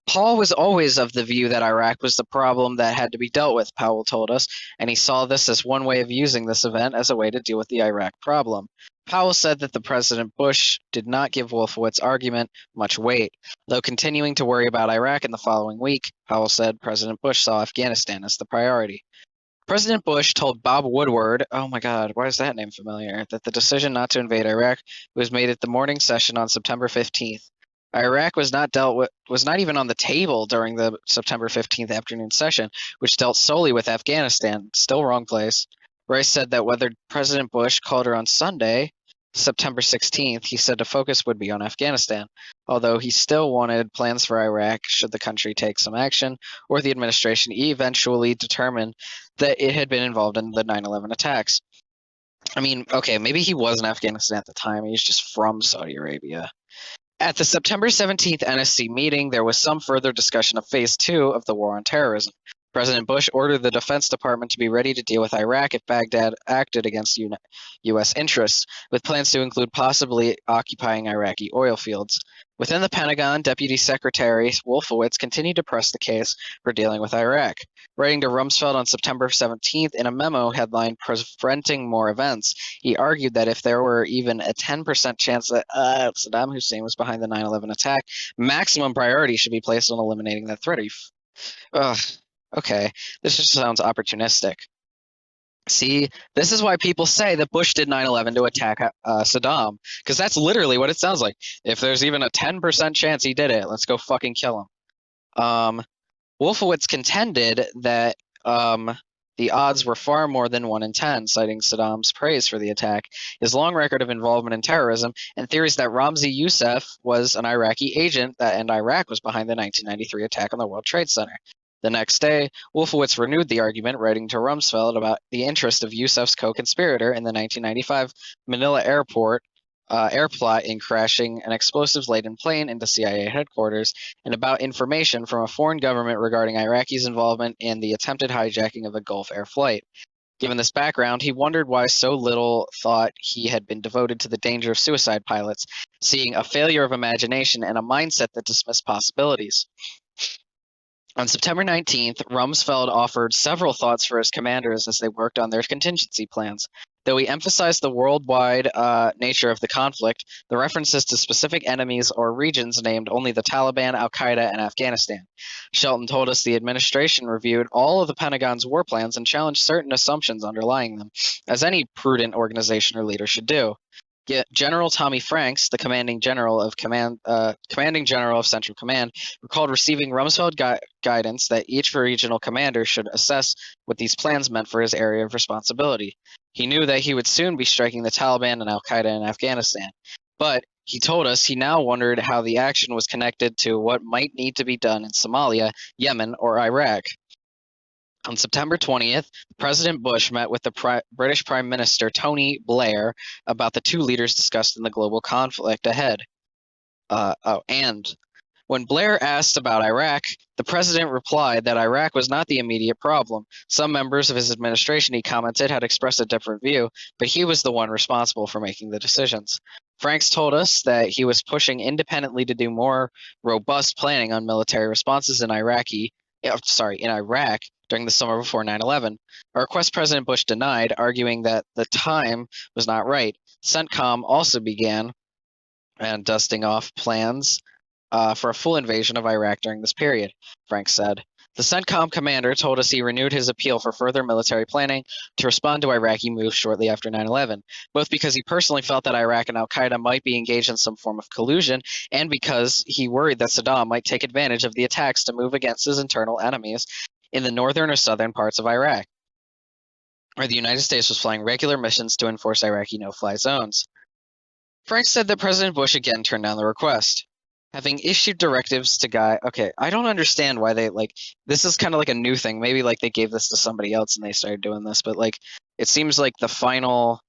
Paul was always of the view that Iraq was the problem that had to be dealt with, Powell told us, and he saw this as one way of using this event as a way to deal with the Iraq problem. Powell said that the President Bush did not give Wolfowitz's argument much weight. Though continuing to worry about Iraq in the following week, Powell said President Bush saw Afghanistan as the priority. President Bush told Bob Woodward, oh my God, why is that name familiar, that the decision not to invade Iraq was made at the morning session on September 15th. Iraq was not even on the table during the September 15th afternoon session, which dealt solely with Afghanistan. Still wrong place. Rice said that whether President Bush called her on Sunday, September 16th, he said the focus would be on Afghanistan, although he still wanted plans for Iraq should the country take some action, or the administration eventually determined that it had been involved in the 9/11 attacks. I mean, okay, maybe he was in Afghanistan at the time. He's just from Saudi Arabia. At the September 17th NSC meeting, there was some further discussion of Phase 2 of the war on terrorism. President Bush ordered the Defense Department to be ready to deal with Iraq if Baghdad acted against U.S. interests, with plans to include possibly occupying Iraqi oil fields. Within the Pentagon, Deputy Secretary Wolfowitz continued to press the case for dealing with Iraq. Writing to Rumsfeld on September 17th in a memo headlined "Preventing More Events," he argued that if there were even a 10% chance that Saddam Hussein was behind the 9/11 attack, maximum priority should be placed on eliminating that threat. Okay, this just sounds opportunistic. See, this is why people say that Bush did 9/11 to attack Saddam, because that's literally what it sounds like. If there's even a 10% chance he did it, let's go fucking kill him. Wolfowitz contended that the odds were far more than 1 in 10, citing Saddam's praise for the attack, his long record of involvement in terrorism, and theories that Ramzi Youssef was an Iraqi agent and Iraq was behind the 1993 attack on the World Trade Center. The next day, Wolfowitz renewed the argument, writing to Rumsfeld about the interest of Youssef's co-conspirator in the 1995 Manila air plot in crashing an explosives-laden plane into CIA headquarters, and about information from a foreign government regarding Iraqis' involvement in the attempted hijacking of a Gulf Air flight. Given this background, he wondered why so little thought he had been devoted to the danger of suicide pilots, seeing a failure of imagination and a mindset that dismissed possibilities. On September 19th, Rumsfeld offered several thoughts for his commanders as they worked on their contingency plans. Though he emphasized the worldwide nature of the conflict, the references to specific enemies or regions named only the Taliban, Al-Qaeda, and Afghanistan. Shelton told us the administration reviewed all of the Pentagon's war plans and challenged certain assumptions underlying them, as any prudent organization or leader should do. General Tommy Franks, the commanding general of Central Command, recalled receiving Rumsfeld guidance that each regional commander should assess what these plans meant for his area of responsibility. He knew that he would soon be striking the Taliban and Al-Qaeda in Afghanistan, but he told us he now wondered how the action was connected to what might need to be done in Somalia, Yemen, or Iraq. On September 20th, President Bush met with the British Prime Minister Tony Blair about the two leaders discussed in the global conflict ahead. And when Blair asked about Iraq, the president replied that Iraq was not the immediate problem. Some members of his administration, he commented, had expressed a different view, but he was the one responsible for making the decisions. Franks told us that he was pushing independently to do more robust planning on military responses in Iraq during the summer before 9/11, a request President Bush denied, arguing that the time was not right. CENTCOM also began dusting off plans for a full invasion of Iraq during this period, Franks said. The CENTCOM commander told us he renewed his appeal for further military planning to respond to Iraqi moves shortly after 9/11, both because he personally felt that Iraq and al-Qaeda might be engaged in some form of collusion, and because he worried that Saddam might take advantage of the attacks to move against his internal enemies in the northern or southern parts of Iraq, where the United States was flying regular missions to enforce Iraqi no-fly zones. Frank said that President Bush again turned down the request, having issued directives to okay, I don't understand why they this is kind of like a new thing. Maybe like they gave this to somebody else and they started doing this, but like it seems like the final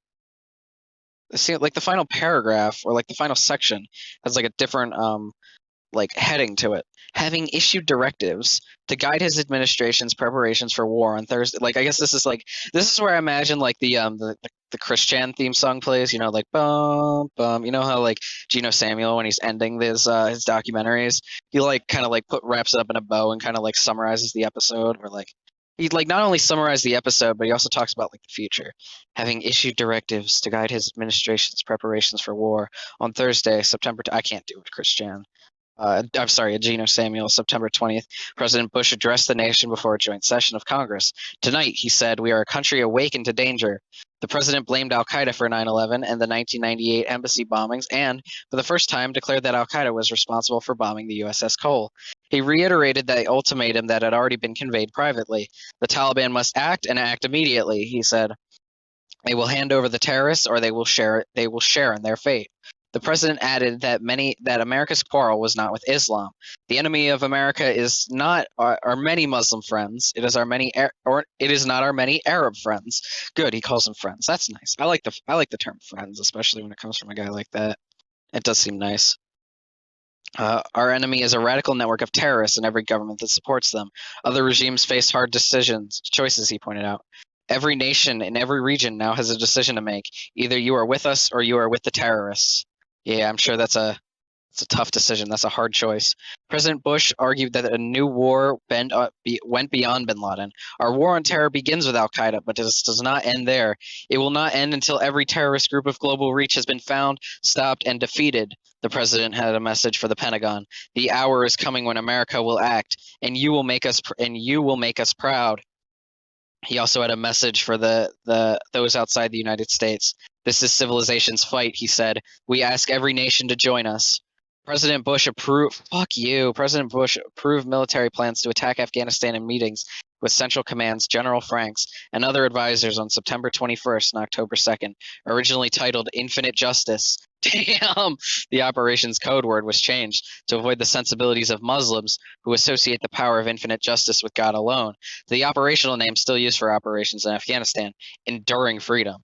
paragraph or like the final section has like a different heading to it, having issued directives to guide his administration's preparations for war on Thursday. Like, I guess this is where I imagine like the Christian theme song plays, like bum bum. You know how like Geno Samuel, when he's ending his documentaries, he like kind of like wraps it up in a bow and kind of like summarizes the episode, or like he like not only summarized the episode, but he also talks about like the future, having issued directives to guide his administration's preparations for war on Thursday, September. I can't do it, Christian. I'm sorry, Geno Samuel, September 20th, President Bush addressed the nation before a joint session of Congress. Tonight, he said, we are a country awakened to danger. The president blamed al-Qaeda for 9/11 and the 1998 embassy bombings and, for the first time, declared that al-Qaeda was responsible for bombing the USS Cole. He reiterated the ultimatum that had already been conveyed privately. The Taliban must act and act immediately, he said. They will hand over the terrorists or they will share in their fate. The president added that America's quarrel was not with Islam. The enemy of America is not our many Muslim friends. It is not our many Arab friends. Good, he calls them friends. That's nice. I like the term friends, especially when it comes from a guy like that. It does seem nice. Our enemy is a radical network of terrorists and every government that supports them. Other regimes face hard choices, he pointed out. Every nation in every region now has a decision to make. Either you are with us or you are with the terrorists. Yeah, I'm sure it's a tough decision. That's a hard choice. President Bush argued that a new war went beyond bin Laden. Our war on terror begins with al-Qaeda, but this does not end there. It will not end until every terrorist group of global reach has been found, stopped, and defeated. The president had a message for the Pentagon. The hour is coming when America will act, and you will make us proud. He also had a message for those outside the United States. This is civilization's fight, he said. We ask every nation to join us. President Bush approved military plans to attack Afghanistan in meetings with Central Command's General Franks and other advisors on September 21st and October 2nd, originally titled Infinite Justice. Damn! The operation's code word was changed to avoid the sensibilities of Muslims who associate the power of infinite justice with God alone. The operational name still used for operations in Afghanistan, Enduring Freedom.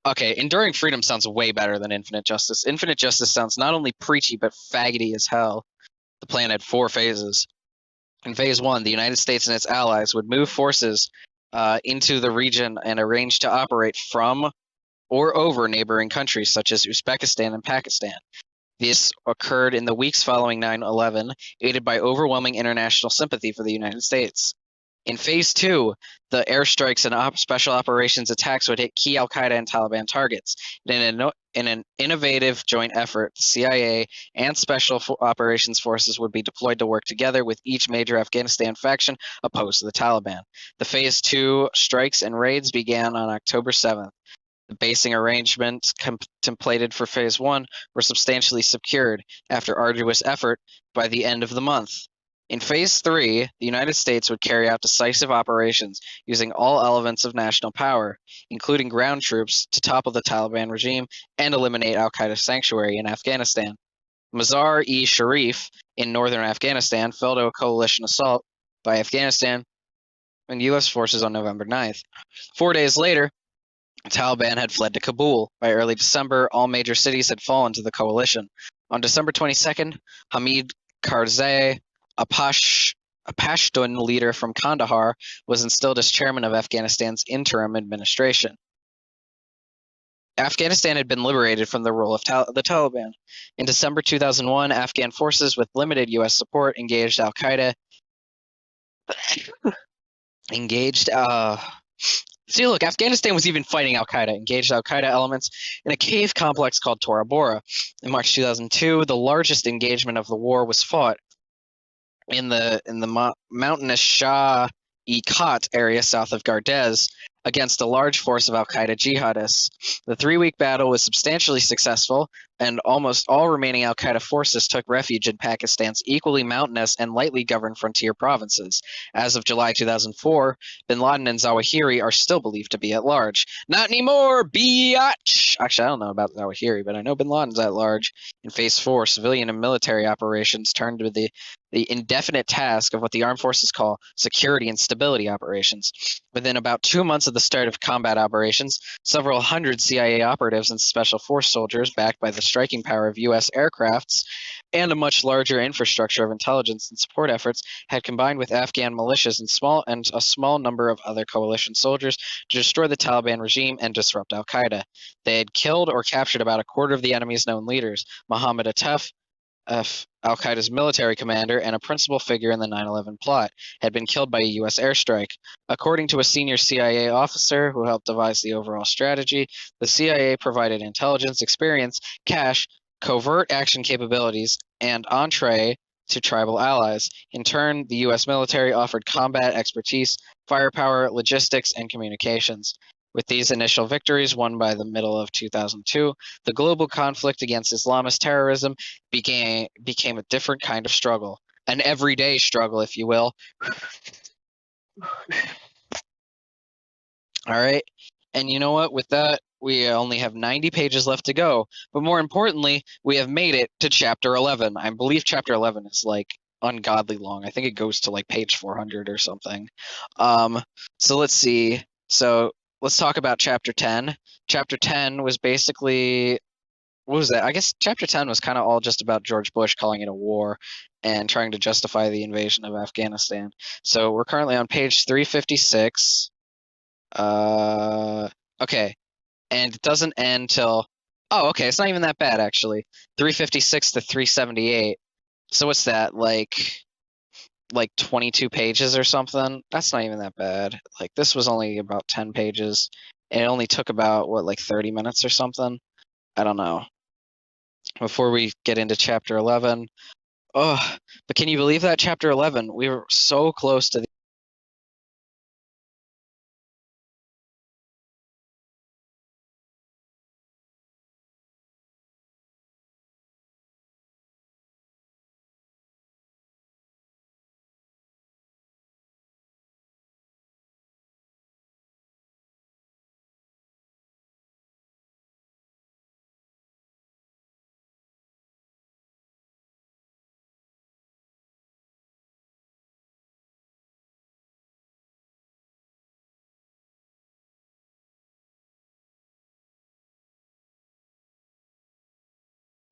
Okay, Enduring Freedom sounds way better than Infinite Justice. Infinite Justice sounds not only preachy, but faggoty as hell. The plan had 4 phases. In Phase 1, the United States and its allies would move forces into the region and arrange to operate from or over neighboring countries such as Uzbekistan and Pakistan. This occurred in the weeks following 9/11, aided by overwhelming international sympathy for the United States. In Phase 2, the airstrikes and special operations attacks would hit key al-Qaeda and Taliban targets. In an innovative joint effort, the CIA and Special Operations Forces would be deployed to work together with each major Afghanistan faction opposed to the Taliban. The Phase 2 strikes and raids began on October 7th. The basing arrangements contemplated for Phase 1 were substantially secured after arduous effort by the end of the month. In Phase 3, the United States would carry out decisive operations using all elements of national power, including ground troops, to topple the Taliban regime and eliminate al-Qaeda sanctuary in Afghanistan. Mazar-e-Sharif in northern Afghanistan fell to a coalition assault by Afghanistan and U.S. forces on November 9th. 4 days later, the Taliban had fled to Kabul. By early December, all major cities had fallen to the coalition. On December 22nd, Hamid Karzai, a Pashtun leader from Kandahar, was installed as chairman of Afghanistan's interim administration. Afghanistan had been liberated from the rule of the Taliban. In December 2001, Afghan forces with limited U.S. support engaged al-Qaeda See, look, Afghanistan was even fighting Al-Qaeda, engaged Al-Qaeda elements in a cave complex called Tora Bora. In March 2002, the largest engagement of the war was fought in the mountainous Shah-e-Khat area south of Gardez against a large force of Al-Qaeda jihadists. The 3-week battle was substantially successful, and almost all remaining Al-Qaeda forces took refuge in Pakistan's equally mountainous and lightly governed frontier provinces. As of July 2004, bin Laden and Zawahiri are still believed to be at large. Not anymore, biatch! Actually, I don't know about Zawahiri, but I know bin Laden's at large. In Phase 4, civilian and military operations turned to the indefinite task of what the armed forces call security and stability operations. Within about 2 months of the start of combat operations, several hundred CIA operatives and special force soldiers, backed by the striking power of U.S. aircrafts and a much larger infrastructure of intelligence and support efforts, had combined with Afghan militias and a small number of other coalition soldiers to destroy the Taliban regime and disrupt al-Qaeda. They had killed or captured about a quarter of the enemy's known leaders. Mohammed Atef, al-Qaeda's military commander and a principal figure in the 9/11 plot, had been killed by a U.S. airstrike. According to a senior CIA officer who helped devise the overall strategy, the CIA provided intelligence, experience, cash, covert action capabilities, and entree to tribal allies. In turn, the U.S. military offered combat expertise, firepower, logistics, and communications. With these initial victories won by the middle of 2002, the global conflict against Islamist terrorism became a different kind of struggle, an everyday struggle, if you will. All right, and you know what? With that, we only have 90 pages left to go. But more importantly, we have made it to chapter 11. I believe chapter 11 is like ungodly long. I think it goes to like page 400 or something. So let's see. So let's talk about chapter 10. Chapter 10 was basically, what was that? I guess chapter 10 was kind of all just about George Bush calling it a war and trying to justify the invasion of Afghanistan. So we're currently on page 356. Okay. And it doesn't end till, oh, okay, it's not even that bad actually. 356 to 378. So what's that, like 22 pages or something? That's not even that bad. Like this was only about 10 pages. And it only took about what, like 30 minutes or something? I don't know. Before we get into chapter 11. Oh, but can you believe that chapter 11? We were so close to the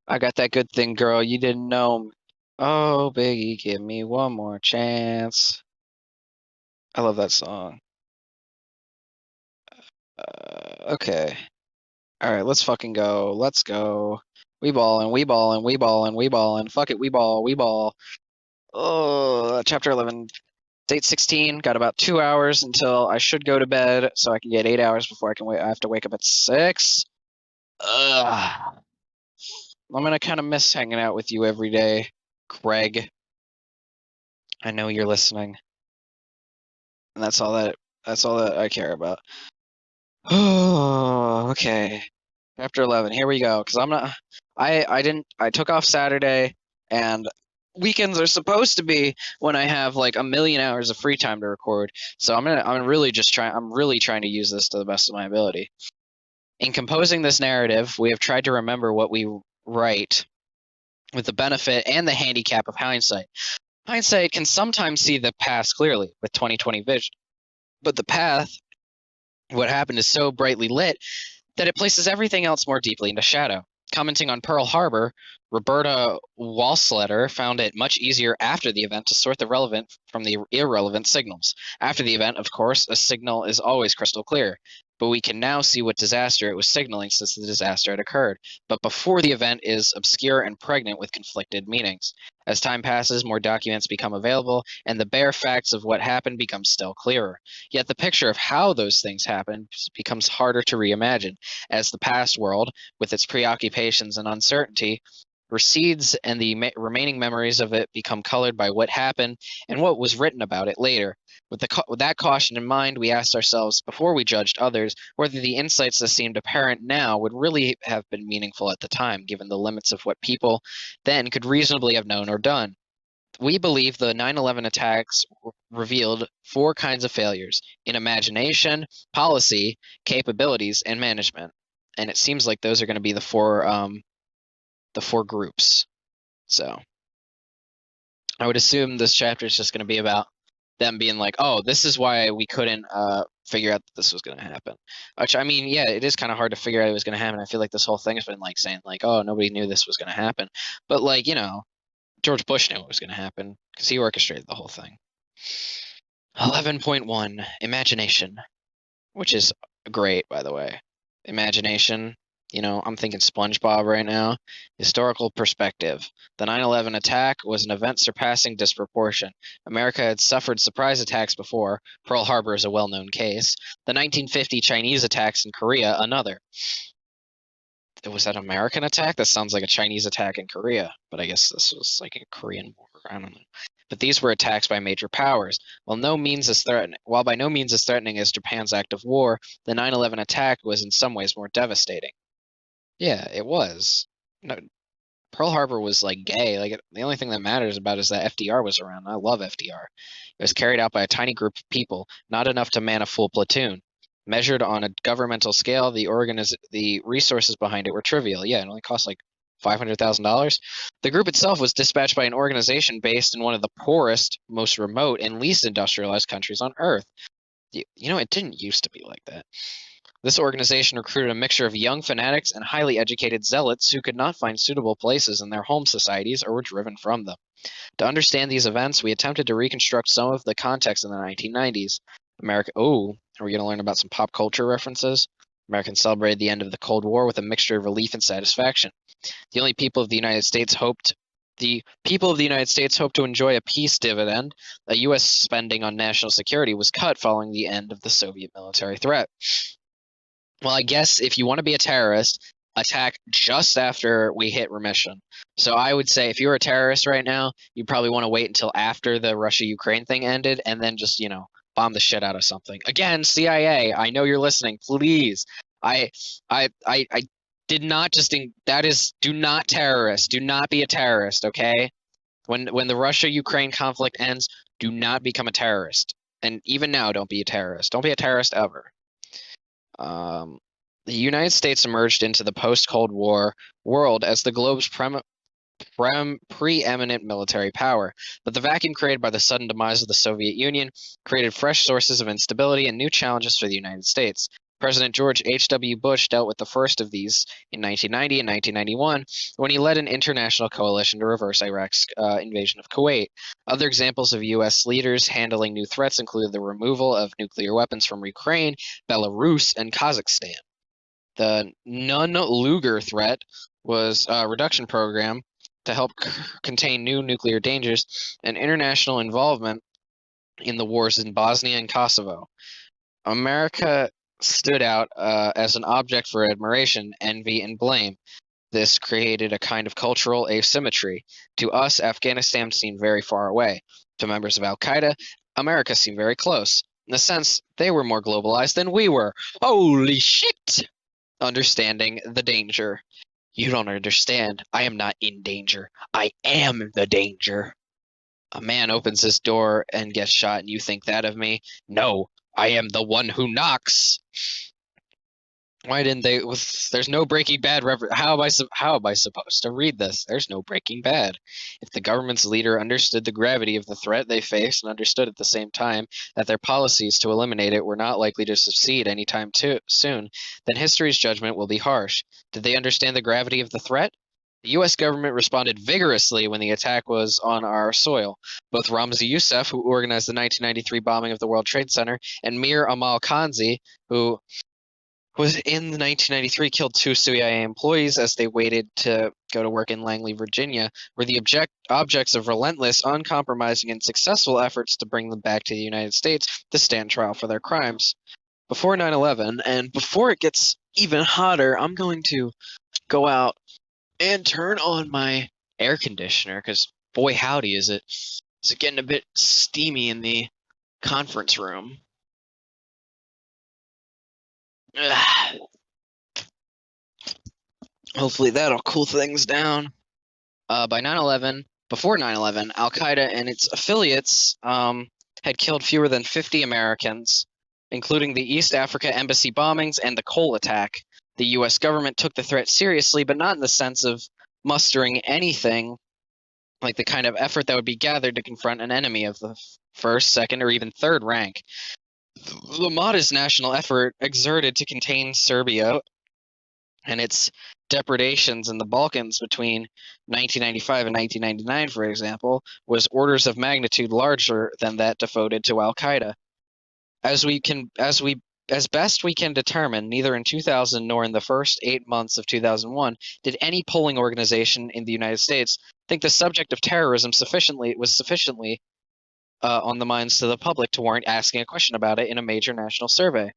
I got that good thing, girl. You didn't know. Oh, Biggie, give me one more chance. I love that song. Okay. All right, let's fucking go. Let's go. We ballin', we ballin', we ballin', we ballin'. Fuck it, we ball, we ball. Oh, chapter 11. Date 16. Got about 2 hours until I should go to bed, so I can get 8 hours before I can wait. I have to wake up at 6. Ugh. I'm gonna kind of miss hanging out with you every day, Greg. I know you're listening, and that's all that I care about. Oh, okay. Chapter 11. Here we go. Because I'm not. I took off Saturday, and weekends are supposed to be when I have like a million hours of free time to record. So I'm really trying to use this to the best of my ability. In composing this narrative, we have tried to remember what we write with the benefit and the handicap of hindsight. Hindsight can sometimes see the past clearly with 20/20 vision, but the path, what happened, is so brightly lit that it places everything else more deeply into shadow. Commenting on Pearl Harbor, Roberta Walsletter found it much easier after the event to sort the relevant from the irrelevant signals. After the event, of course, a signal is always crystal clear. but we can now see what disaster it was signaling since the disaster had occurred. But before the event is obscure and pregnant with conflicted meanings. As time passes, more documents become available, and the bare facts of what happened become still clearer. Yet the picture of how those things happened becomes harder to reimagine, as the past world, with its preoccupations and uncertainty, recedes and the remaining memories of it become colored by what happened and what was written about it later. With that caution in mind, we asked ourselves, before we judged others, whether the insights that seemed apparent now would really have been meaningful at the time, given the limits of what people then could reasonably have known or done. We believe the 9/11 attacks revealed four kinds of failures in imagination, policy, capabilities, and management. And it seems like those are going to be the four groups. So I would assume this chapter is just going to be about them being like, oh, this is why we couldn't figure out that this was going to happen. Which, I mean, yeah, it is kind of hard to figure out it was going to happen. I feel like this whole thing has been like saying like, oh, nobody knew this was going to happen. But like, George Bush knew it was going to happen because he orchestrated the whole thing. 11.1, imagination, which is great, by the way. Imagination, I'm thinking SpongeBob right now. Historical perspective. The 9/11 attack was an event surpassing disproportion. America had suffered surprise attacks before. Pearl Harbor is a well-known case. The 1950 Chinese attacks in Korea, another. Was that an American attack? That sounds like a Chinese attack in Korea, but I guess this was like a Korean War. I don't know. But these were attacks by major powers. While by no means as threatening as Japan's act of war, the 9/11 attack was in some ways more devastating. Yeah, it was. No, Pearl Harbor was like gay. Like the only thing that matters about is that FDR was around. I love FDR. It was carried out by a tiny group of people, not enough to man a full platoon. Measured on a governmental scale, the resources behind it were trivial. Yeah, it only cost like $500,000. The group itself was dispatched by an organization based in one of the poorest, most remote, and least industrialized countries on Earth. It didn't used to be like that. This organization recruited a mixture of young fanatics and highly educated zealots who could not find suitable places in their home societies or were driven from them. To understand these events, we attempted to reconstruct some of the context in the 1990s. Are we going to learn about some pop culture references? Americans celebrated the end of the Cold War with a mixture of relief and satisfaction. The people of the United States hoped to enjoy a peace dividend. A U.S. spending on national security was cut following the end of the Soviet military threat. Well, I guess if you want to be a terrorist, attack just after we hit remission. So I would say if you're a terrorist right now, you probably want to wait until after the Russia-Ukraine thing ended and then just, bomb the shit out of something. Again, CIA, I know you're listening. Please. I did not do not terrorist. Do not be a terrorist, okay? When the Russia-Ukraine conflict ends, do not become a terrorist. And even now, don't be a terrorist. Don't be a terrorist ever. The United States emerged into the post-Cold War world as the globe's preeminent military power, but the vacuum created by the sudden demise of the Soviet Union created fresh sources of instability and new challenges for the United States. President George H.W. Bush dealt with the first of these in 1990 and 1991 when he led an international coalition to reverse Iraq's invasion of Kuwait. Other examples of U.S. leaders handling new threats included the removal of nuclear weapons from Ukraine, Belarus, and Kazakhstan. The Nunn-Lugar threat was a reduction program to help contain new nuclear dangers and international involvement in the wars in Bosnia and Kosovo. America stood out as an object for admiration, envy, and blame. This created a kind of cultural asymmetry. To us, Afghanistan seemed very far away. To members of Al-Qaeda, America seemed very close. In a sense, they were more globalized than we were. Holy shit! Understanding the danger. You don't understand. I am not in danger. I am the danger. A man opens his door and gets shot, and you think that of me? No, I am the one who knocks. Why didn't they? There's no Breaking Bad reference. How am I supposed to read this? There's no Breaking Bad. If the government's leader understood the gravity of the threat they faced and understood at the same time that their policies to eliminate it were not likely to succeed anytime soon, then history's judgment will be harsh. Did they understand the gravity of the threat? The U.S. government responded vigorously when the attack was on our soil. Both Ramzi Youssef, who organized the 1993 bombing of the World Trade Center, and Mir Amal Khanzi, who was in 1993 killed 2 CIA employees as they waited to go to work in Langley, Virginia, were the objects of relentless, uncompromising, and successful efforts to bring them back to the United States to stand trial for their crimes. Before 9/11, and before it gets even hotter, I'm going to go out and turn on my air conditioner because boy howdy is it getting a bit steamy in the conference room. Ugh. Hopefully that'll cool things down. By 9/11, before 9/11, Al Qaeda and its affiliates had killed fewer than 50 Americans, including the East Africa embassy bombings and the Cole attack. The U.S. government took the threat seriously, but not in the sense of mustering anything like the kind of effort that would be gathered to confront an enemy of the first, second, or even third rank. The modest national effort exerted to contain Serbia and its depredations in the Balkans between 1995 and 1999, for example, was orders of magnitude larger than that devoted to Al Qaeda. As best we can determine, neither in 2000 nor in the first 8 months of 2001 did any polling organization in the United States think the subject of terrorism was sufficiently on the minds to the public to warrant asking a question about it in a major national survey.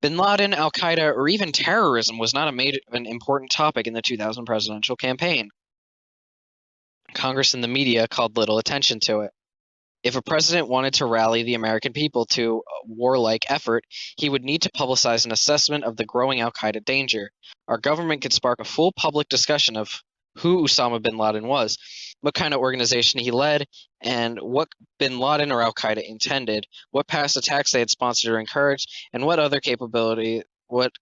Bin Laden, Al Qaeda, or even terrorism was not an important topic in the 2000 presidential campaign. Congress and the media called little attention to it. If a president wanted to rally the American people to a warlike effort, he would need to publicize an assessment of the growing Al Qaeda danger. Our government could spark a full public discussion of who Osama bin Laden was, what kind of organization he led, and what bin Laden or Al Qaeda intended, what past attacks they had sponsored or encouraged, and what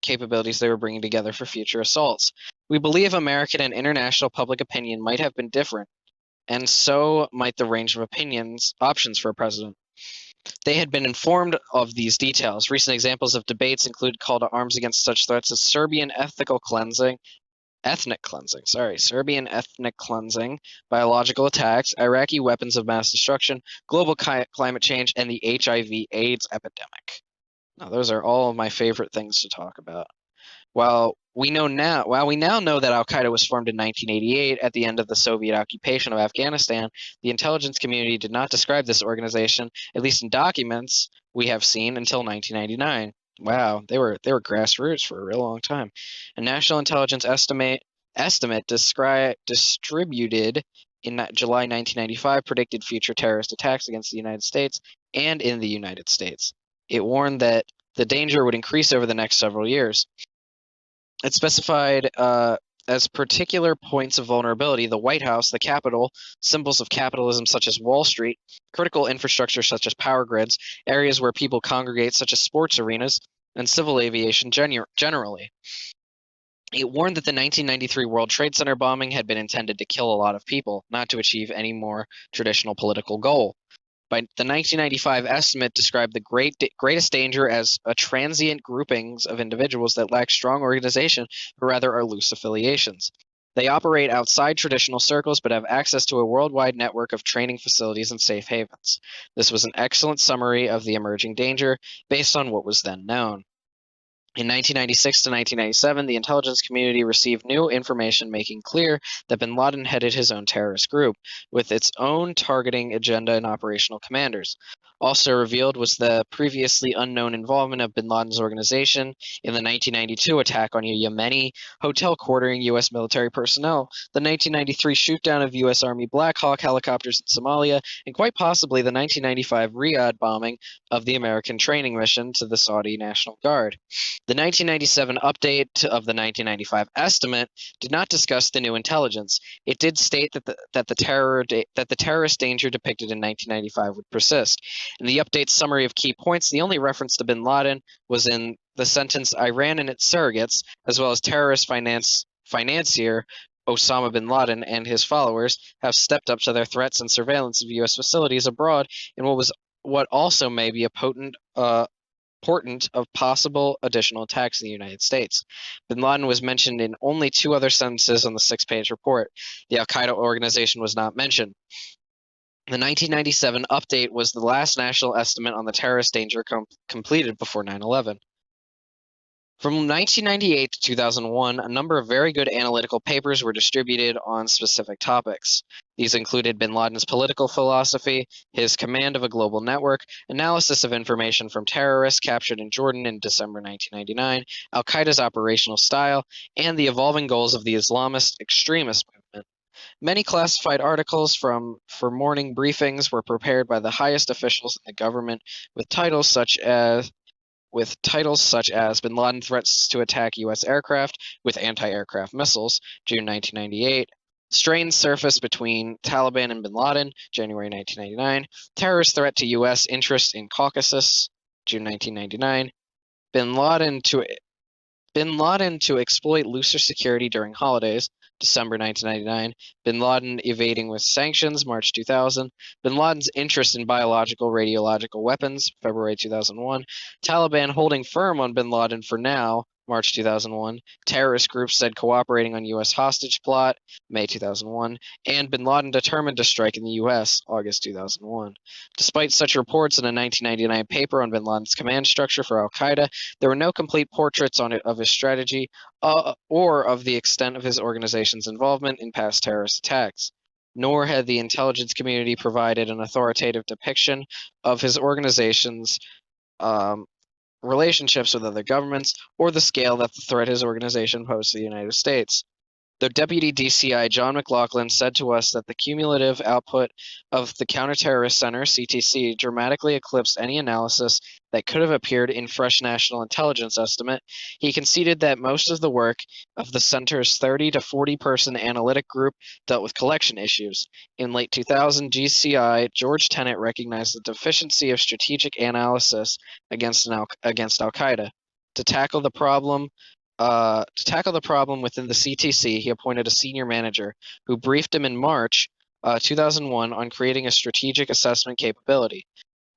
capabilities they were bringing together for future assaults. We believe American and international public opinion might have been different, and so might the range of options for a president. They had been informed of these details. Recent examples of debates include call to arms against such threats as Serbian ethnic cleansing, biological attacks, Iraqi weapons of mass destruction, global climate change, and the HIV/AIDS epidemic. Now, those are all of my favorite things to talk about. While we now know that Al Qaeda was formed in 1988 at the end of the Soviet occupation of Afghanistan, the intelligence community did not describe this organization, at least in documents we have seen, until 1999. Wow, they were grassroots for a real long time. A national intelligence estimate distributed in July 1995 predicted future terrorist attacks against the United States and in the United States. It warned that the danger would increase over the next several years. It specified as particular points of vulnerability the White House, the Capitol, symbols of capitalism such as Wall Street, critical infrastructure such as power grids, areas where people congregate such as sports arenas, and civil aviation generally. It warned that the 1993 World Trade Center bombing had been intended to kill a lot of people, not to achieve any more traditional political goal. By the 1995 estimate described the greatest danger as a transient groupings of individuals that lack strong organization but rather are loose affiliations. They operate outside traditional circles but have access to a worldwide network of training facilities and safe havens. This was an excellent summary of the emerging danger based on what was then known. In 1996 to 1997, the intelligence community received new information making clear that bin Laden headed his own terrorist group, with its own targeting agenda and operational commanders. Also revealed was the previously unknown involvement of bin Laden's organization in the 1992 attack on a Yemeni hotel quartering U.S. military personnel, the 1993 shootdown of U.S. Army Black Hawk helicopters in Somalia, and quite possibly the 1995 Riyadh bombing of the American training mission to the Saudi National Guard. The 1997 update of the 1995 estimate did not discuss the new intelligence. It did state that the terrorist danger depicted in 1995 would persist. In the update's summary of key points, the only reference to bin Laden was in the sentence Iran and its surrogates, as well as terrorist financier Osama bin Laden and his followers, have stepped up to their threats and surveillance of U.S. facilities abroad in what also may be a portent of possible additional attacks in the United States. Bin Laden was mentioned in only 2 other sentences on the 6-page report. The Al-Qaeda organization was not mentioned. The 1997 update was the last national estimate on the terrorist danger completed before 9/11. From 1998 to 2001, a number of very good analytical papers were distributed on specific topics. These included bin Laden's political philosophy, his command of a global network, analysis of information from terrorists captured in Jordan in December 1999, al-Qaeda's operational style, and the evolving goals of the Islamist extremist movement. Many classified articles for morning briefings were prepared by the highest officials in the government with titles such as Bin Laden threats to attack U.S. aircraft with anti-aircraft missiles, June 1998. Strains surface between Taliban and Bin Laden, January 1999. Terrorist threat to U.S. interests in Caucasus, June 1999. Bin Laden to exploit looser security during holidays, December 1999. Bin Laden evading with sanctions, March 2000. Bin Laden's interest in biological radiological weapons, February 2001. Taliban holding firm on Bin Laden for now, March 2001. Terrorist groups said cooperating on U.S. hostage plot, May 2001. And Bin Laden determined to strike in the U.S., August 2001. Despite such reports in a 1999 paper on Bin Laden's command structure for al-Qaeda, there were no complete portraits of his strategy or of the extent of his organization's involvement in past terrorist attacks. Nor had the intelligence community provided an authoritative depiction of his organization's relationships with other governments or the scale that the threat his organization posed to the United States. Though Deputy DCI John McLaughlin said to us that the cumulative output of the Counterterrorist Center, CTC, dramatically eclipsed any analysis that could have appeared in fresh national intelligence estimate, he conceded that most of the work of the center's 30 to 40-person analytic group dealt with collection issues. In late 2000, GCI George Tenet recognized the deficiency of strategic analysis against al-Qaeda. To tackle the problem within the CTC, he appointed a senior manager who briefed him in March 2001 on creating a strategic assessment capability.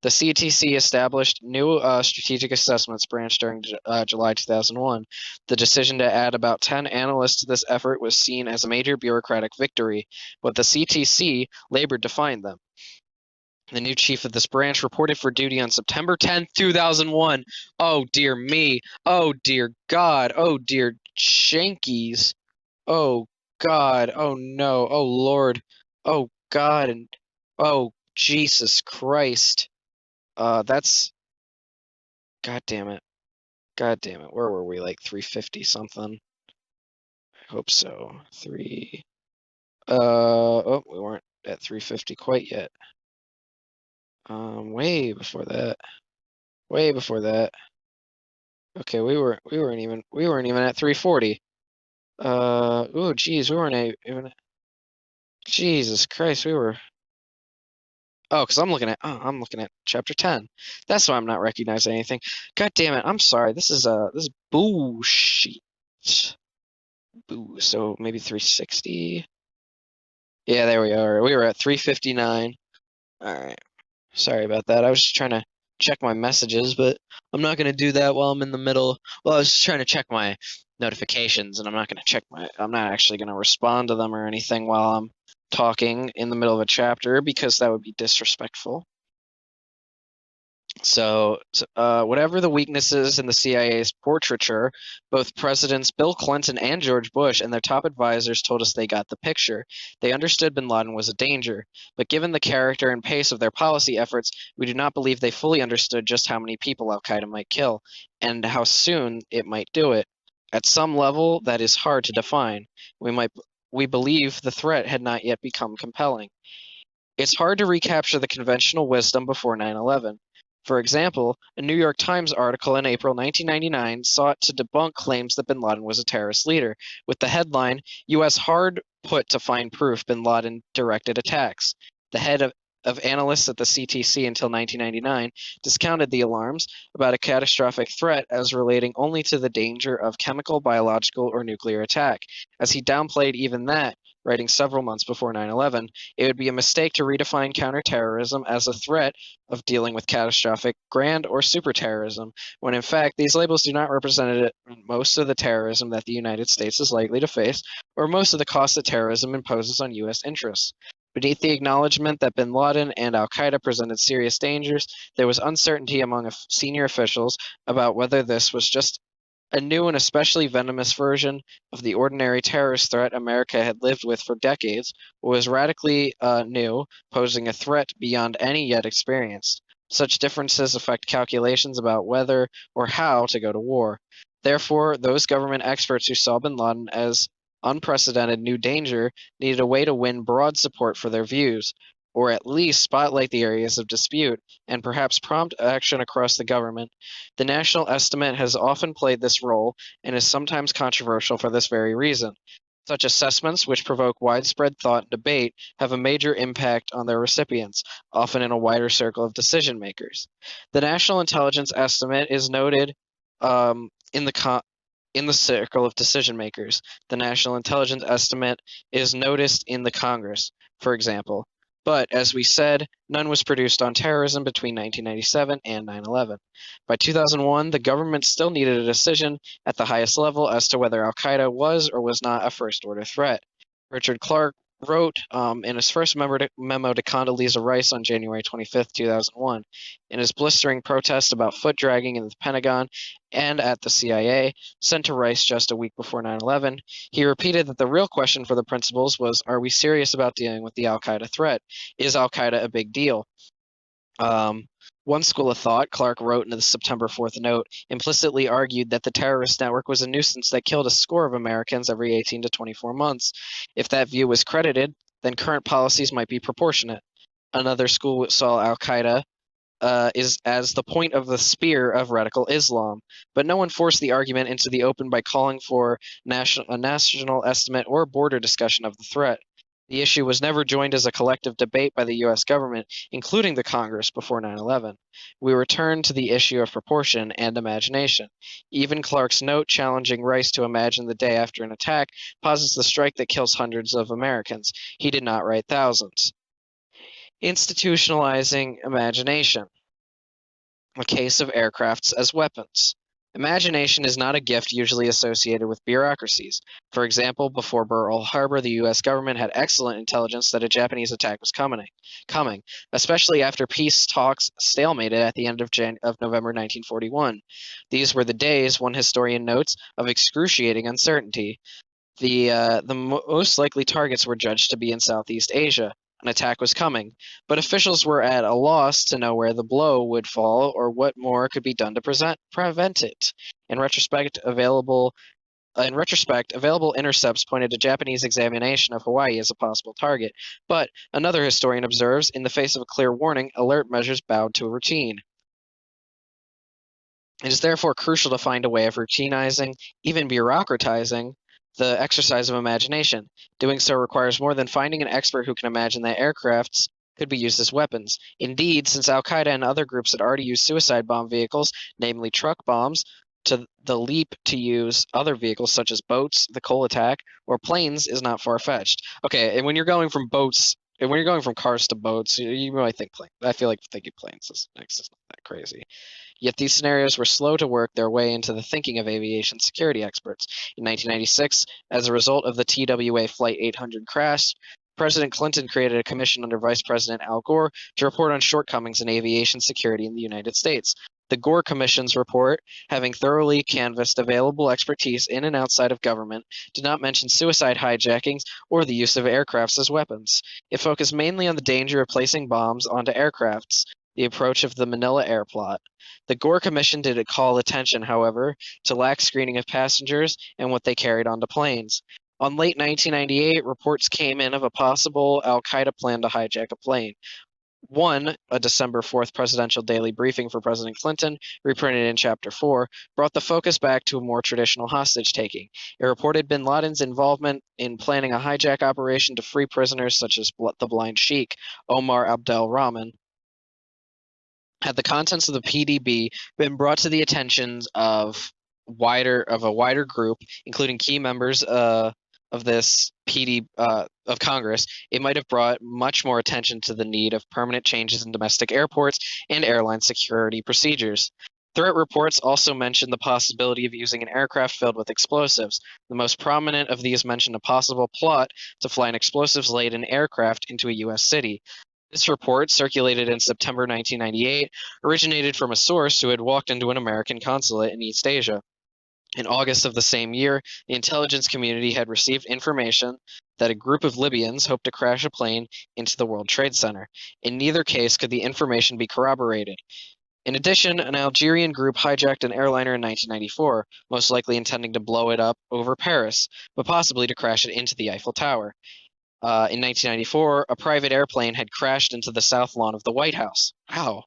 The CTC established new strategic assessments branch during July 2001. The decision to add about 10 analysts to this effort was seen as a major bureaucratic victory, but the CTC labored to find them. The new chief of this branch reported for duty on September 10, 2001. Oh, dear me. Oh, dear God. Oh, dear Shankies. Oh, God. Oh, no. Oh, Lord. Oh, God. And oh, Jesus Christ. That's... God damn it. God damn it. Where were we? Like 350 something? I hope so. Oh, we weren't at 350 quite yet. Way before that. Way before that. Okay, we weren't even at 340. Oh geez, we weren't even. Jesus Christ, we were. Oh, because I'm looking at chapter 10. That's why I'm not recognizing anything. God damn it, I'm sorry. This is bullshit. Boo. So maybe 360. Yeah, there we are. We were at 359. All right. Sorry about that. I was just trying to check my messages, but I'm not going to do that while I'm in the middle. Well, I was just trying to check my notifications, and I'm not actually going to respond to them or anything while I'm talking in the middle of a chapter because that would be disrespectful. So, whatever the weaknesses in the CIA's portraiture, both Presidents Bill Clinton and George Bush and their top advisors told us they got the picture. They understood bin Laden was a danger, but given the character and pace of their policy efforts, we do not believe they fully understood just how many people al-Qaeda might kill, and how soon it might do it. At some level, that is hard to define. We believe the threat had not yet become compelling. It's hard to recapture the conventional wisdom before 9/11. For example, a New York Times article in April 1999 sought to debunk claims that bin Laden was a terrorist leader, with the headline, U.S. hard put to find proof bin Laden directed attacks. The head of analysts at the CTC until 1999 discounted the alarms about a catastrophic threat as relating only to the danger of chemical, biological, or nuclear attack. As he downplayed even that, writing several months before 9/11, it would be a mistake to redefine counterterrorism as a threat of dealing with catastrophic, grand, or super terrorism, when in fact these labels do not represent most of the terrorism that the United States is likely to face, or most of the cost that terrorism imposes on U.S. interests. Beneath the acknowledgement that bin Laden and al-Qaeda presented serious dangers, there was uncertainty among senior officials about whether this was just A new and especially venomous version of the ordinary terrorist threat America had lived with for decades was radically new, posing a threat beyond any yet experienced. Such differences affect calculations about whether or how to go to war. Therefore, those government experts who saw bin Laden as unprecedented new danger needed a way to win broad support for their views, or at least spotlight the areas of dispute and perhaps prompt action across the government. The national estimate has often played this role and is sometimes controversial for this very reason. Such assessments, which provoke widespread thought and debate, have a major impact on their recipients, often in a wider circle of decision makers. The National Intelligence Estimate is noted in the circle of decision makers. The National Intelligence Estimate is noticed in the Congress, for example. But, as we said, none was produced on terrorism between 1997 and 9/11. By 2001, the government still needed a decision at the highest level as to whether Al Qaeda was or was not a first order threat. Richard Clarke wrote in his first memo to Condoleezza Rice on January 25, 2001, in his blistering protest about foot dragging in the Pentagon and at the CIA, sent to Rice just a week before 9/11, he repeated that the real question for the principals was, are we serious about dealing with the Al Qaeda threat? Is Al Qaeda a big deal? One school of thought, Clarke wrote in the September 4th note, implicitly argued that the terrorist network was a nuisance that killed a score of Americans every 18 to 24 months. If that view was credited, then current policies might be proportionate. Another school saw Al Qaeda is as the point of the spear of radical Islam, but no one forced the argument into the open by calling for a national estimate or border discussion of the threat. The issue was never joined as a collective debate by the U.S. government, including the Congress, before 9/11. We return to the issue of proportion and imagination. Even Clarke's note challenging Rice to imagine the day after an attack posits the strike that kills hundreds of Americans. He did not write thousands. Institutionalizing imagination. A case of aircrafts as weapons. Imagination is not a gift usually associated with bureaucracies. For example, before Pearl Harbor, the U.S. government had excellent intelligence that a Japanese attack was coming, especially after peace talks stalemated at the end of November 1941. These were the days, one historian notes, of excruciating uncertainty. The most likely targets were judged to be in Southeast Asia. An attack was coming, but officials were at a loss to know where the blow would fall or what more could be done to prevent it. In retrospect, available intercepts pointed to Japanese examination of Hawaii as a possible target, but another historian observes, in the face of a clear warning, alert measures bowed to a routine. It is therefore crucial to find a way of routinizing, even bureaucratizing, the exercise of imagination. Doing so requires more than finding an expert who can imagine that aircrafts could be used as weapons. Indeed, since Al Qaeda and other groups had already used suicide bomb vehicles, namely truck bombs, to the leap to use other vehicles such as boats, the Cole attack, or planes is not far-fetched. Okay, and when you're going from boats, and when you're going from cars to boats, you might think planes. I feel like thinking planes is not that crazy. Yet these scenarios were slow to work their way into the thinking of aviation security experts. In 1996, as a result of the TWA Flight 800 crash, President Clinton created a commission under Vice President Al Gore to report on shortcomings in aviation security in the United States. The Gore Commission's report, having thoroughly canvassed available expertise in and outside of government, did not mention suicide hijackings or the use of aircrafts as weapons. It focused mainly on the danger of placing bombs onto aircrafts, the approach of the Manila Air Plot. The Gore Commission did call attention, however, to lax screening of passengers and what they carried onto planes. On late 1998, reports came in of a possible al-Qaeda plan to hijack a plane. One, a December 4th presidential daily briefing for President Clinton, reprinted in Chapter 4, brought the focus back to a more traditional hostage-taking. It reported bin Laden's involvement in planning a hijack operation to free prisoners such as the Blind Sheikh, Omar Abdel Rahman. Had the contents of the PDB been brought to the attention of a wider group, including key members of this of Congress, it might have brought much more attention to the need of permanent changes in domestic airports and airline security procedures. Threat reports also mentioned the possibility of using an aircraft filled with explosives. The most prominent of these mentioned a possible plot to fly an explosives-laden aircraft into a U.S. city. This report, circulated in September 1998, originated from a source who had walked into an American consulate in East Asia. In August of the same year, the intelligence community had received information that a group of Libyans hoped to crash a plane into the World Trade Center. In neither case could the information be corroborated. In addition, an Algerian group hijacked an airliner in 1994, most likely intending to blow it up over Paris, but possibly to crash it into the Eiffel Tower. In 1994, a private airplane had crashed into the south lawn of the White House. Wow,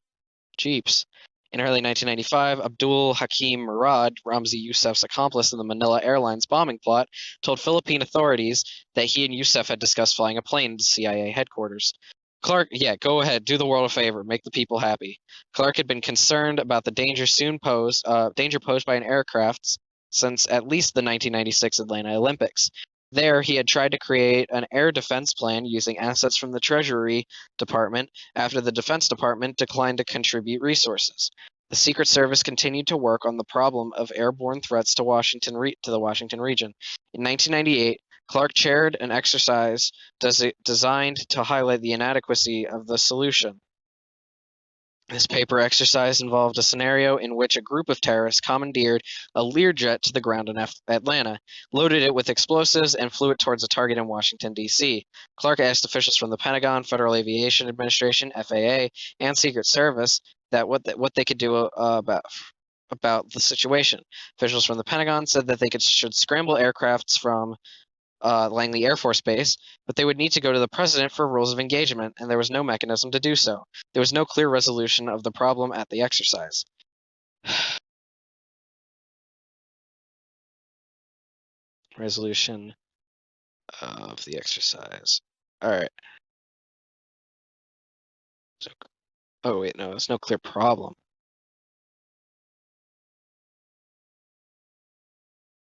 jeeps. In early 1995, Abdul Hakim Murad, Ramzi Youssef's accomplice in the Manila Airlines bombing plot, told Philippine authorities that he and Youssef had discussed flying a plane to CIA headquarters. Clark, yeah, go ahead, do the world a favor, make the people happy. Clark had been concerned about the danger posed by an aircraft since at least the 1996 Atlanta Olympics. There, he had tried to create an air defense plan using assets from the Treasury Department after the Defense Department declined to contribute resources. The Secret Service continued to work on the problem of airborne threats to the Washington region. In 1998, Clark chaired an exercise designed to highlight the inadequacy of the solution. This paper exercise involved a scenario in which a group of terrorists commandeered a Learjet to the ground in Atlanta, loaded it with explosives, and flew it towards a target in Washington, D.C. Clark asked officials from the Pentagon, Federal Aviation Administration, FAA, and Secret Service that what they could do about the situation. Officials from the Pentagon said that they should scramble aircrafts from Langley Air Force Base, but they would need to go to the president for rules of engagement, and there was no mechanism to do so. There was no clear resolution of the problem at the exercise. Resolution of the exercise. All right. Oh, wait, no, there's no clear problem.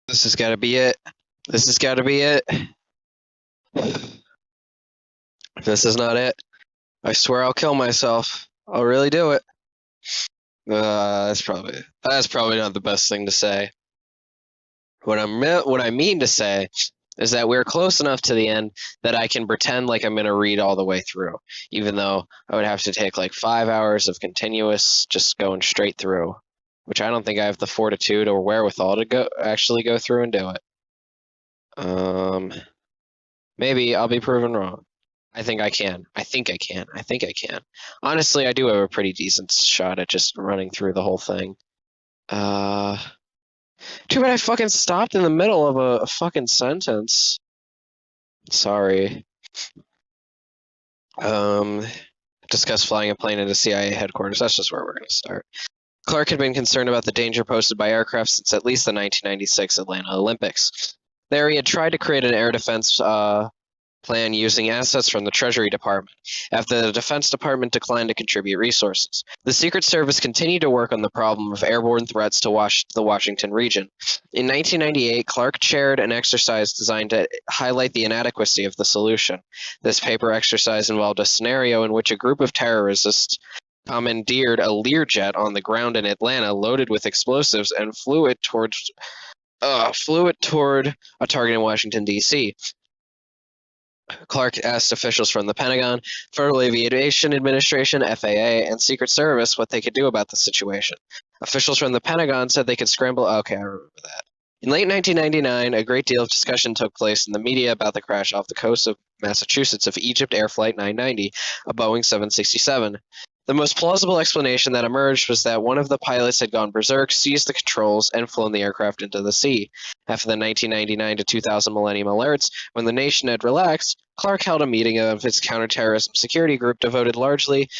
This has got to be it. This has got to be it. If this is not it, I swear I'll kill myself. I'll really do it. That's probably not the best thing to say. What I mean to say is that we're close enough to the end that I can pretend like I'm going to read all the way through, even though I would have to take like 5 hours of continuous just going straight through, which I don't think I have the fortitude or wherewithal to actually go through and do it. Maybe I'll be proven wrong. I think I can. Honestly, I do have a pretty decent shot at just running through the whole thing. Too bad I fucking stopped in the middle of a fucking sentence. Sorry. Discuss flying a plane into CIA headquarters. That's just where we're going to start. Clark had been concerned about the danger posed by aircraft since at least the 1996 Atlanta Olympics. There, he had tried to create an air defense plan using assets from the Treasury Department after the Defense Department declined to contribute resources. The Secret Service continued to work on the problem of airborne threats to the Washington region. In 1998, Clark chaired an exercise designed to highlight the inadequacy of the solution. This paper exercise involved a scenario in which a group of terrorists commandeered a Learjet on the ground in Atlanta loaded with explosives and flew it toward a target in Washington, D.C. Clark asked officials from the Pentagon, Federal Aviation Administration, FAA, and Secret Service what they could do about the situation. Officials from the Pentagon said they could scramble. Okay, I remember that. In late 1999, a great deal of discussion took place in the media about the crash off the coast of Massachusetts of Egypt Air Flight 990, a Boeing 767. The most plausible explanation that emerged was that one of the pilots had gone berserk, seized the controls, and flown the aircraft into the sea. After the 1999 to 2000 Millennium Alerts, when the nation had relaxed, Clark held a meeting of his counterterrorism security group devoted largely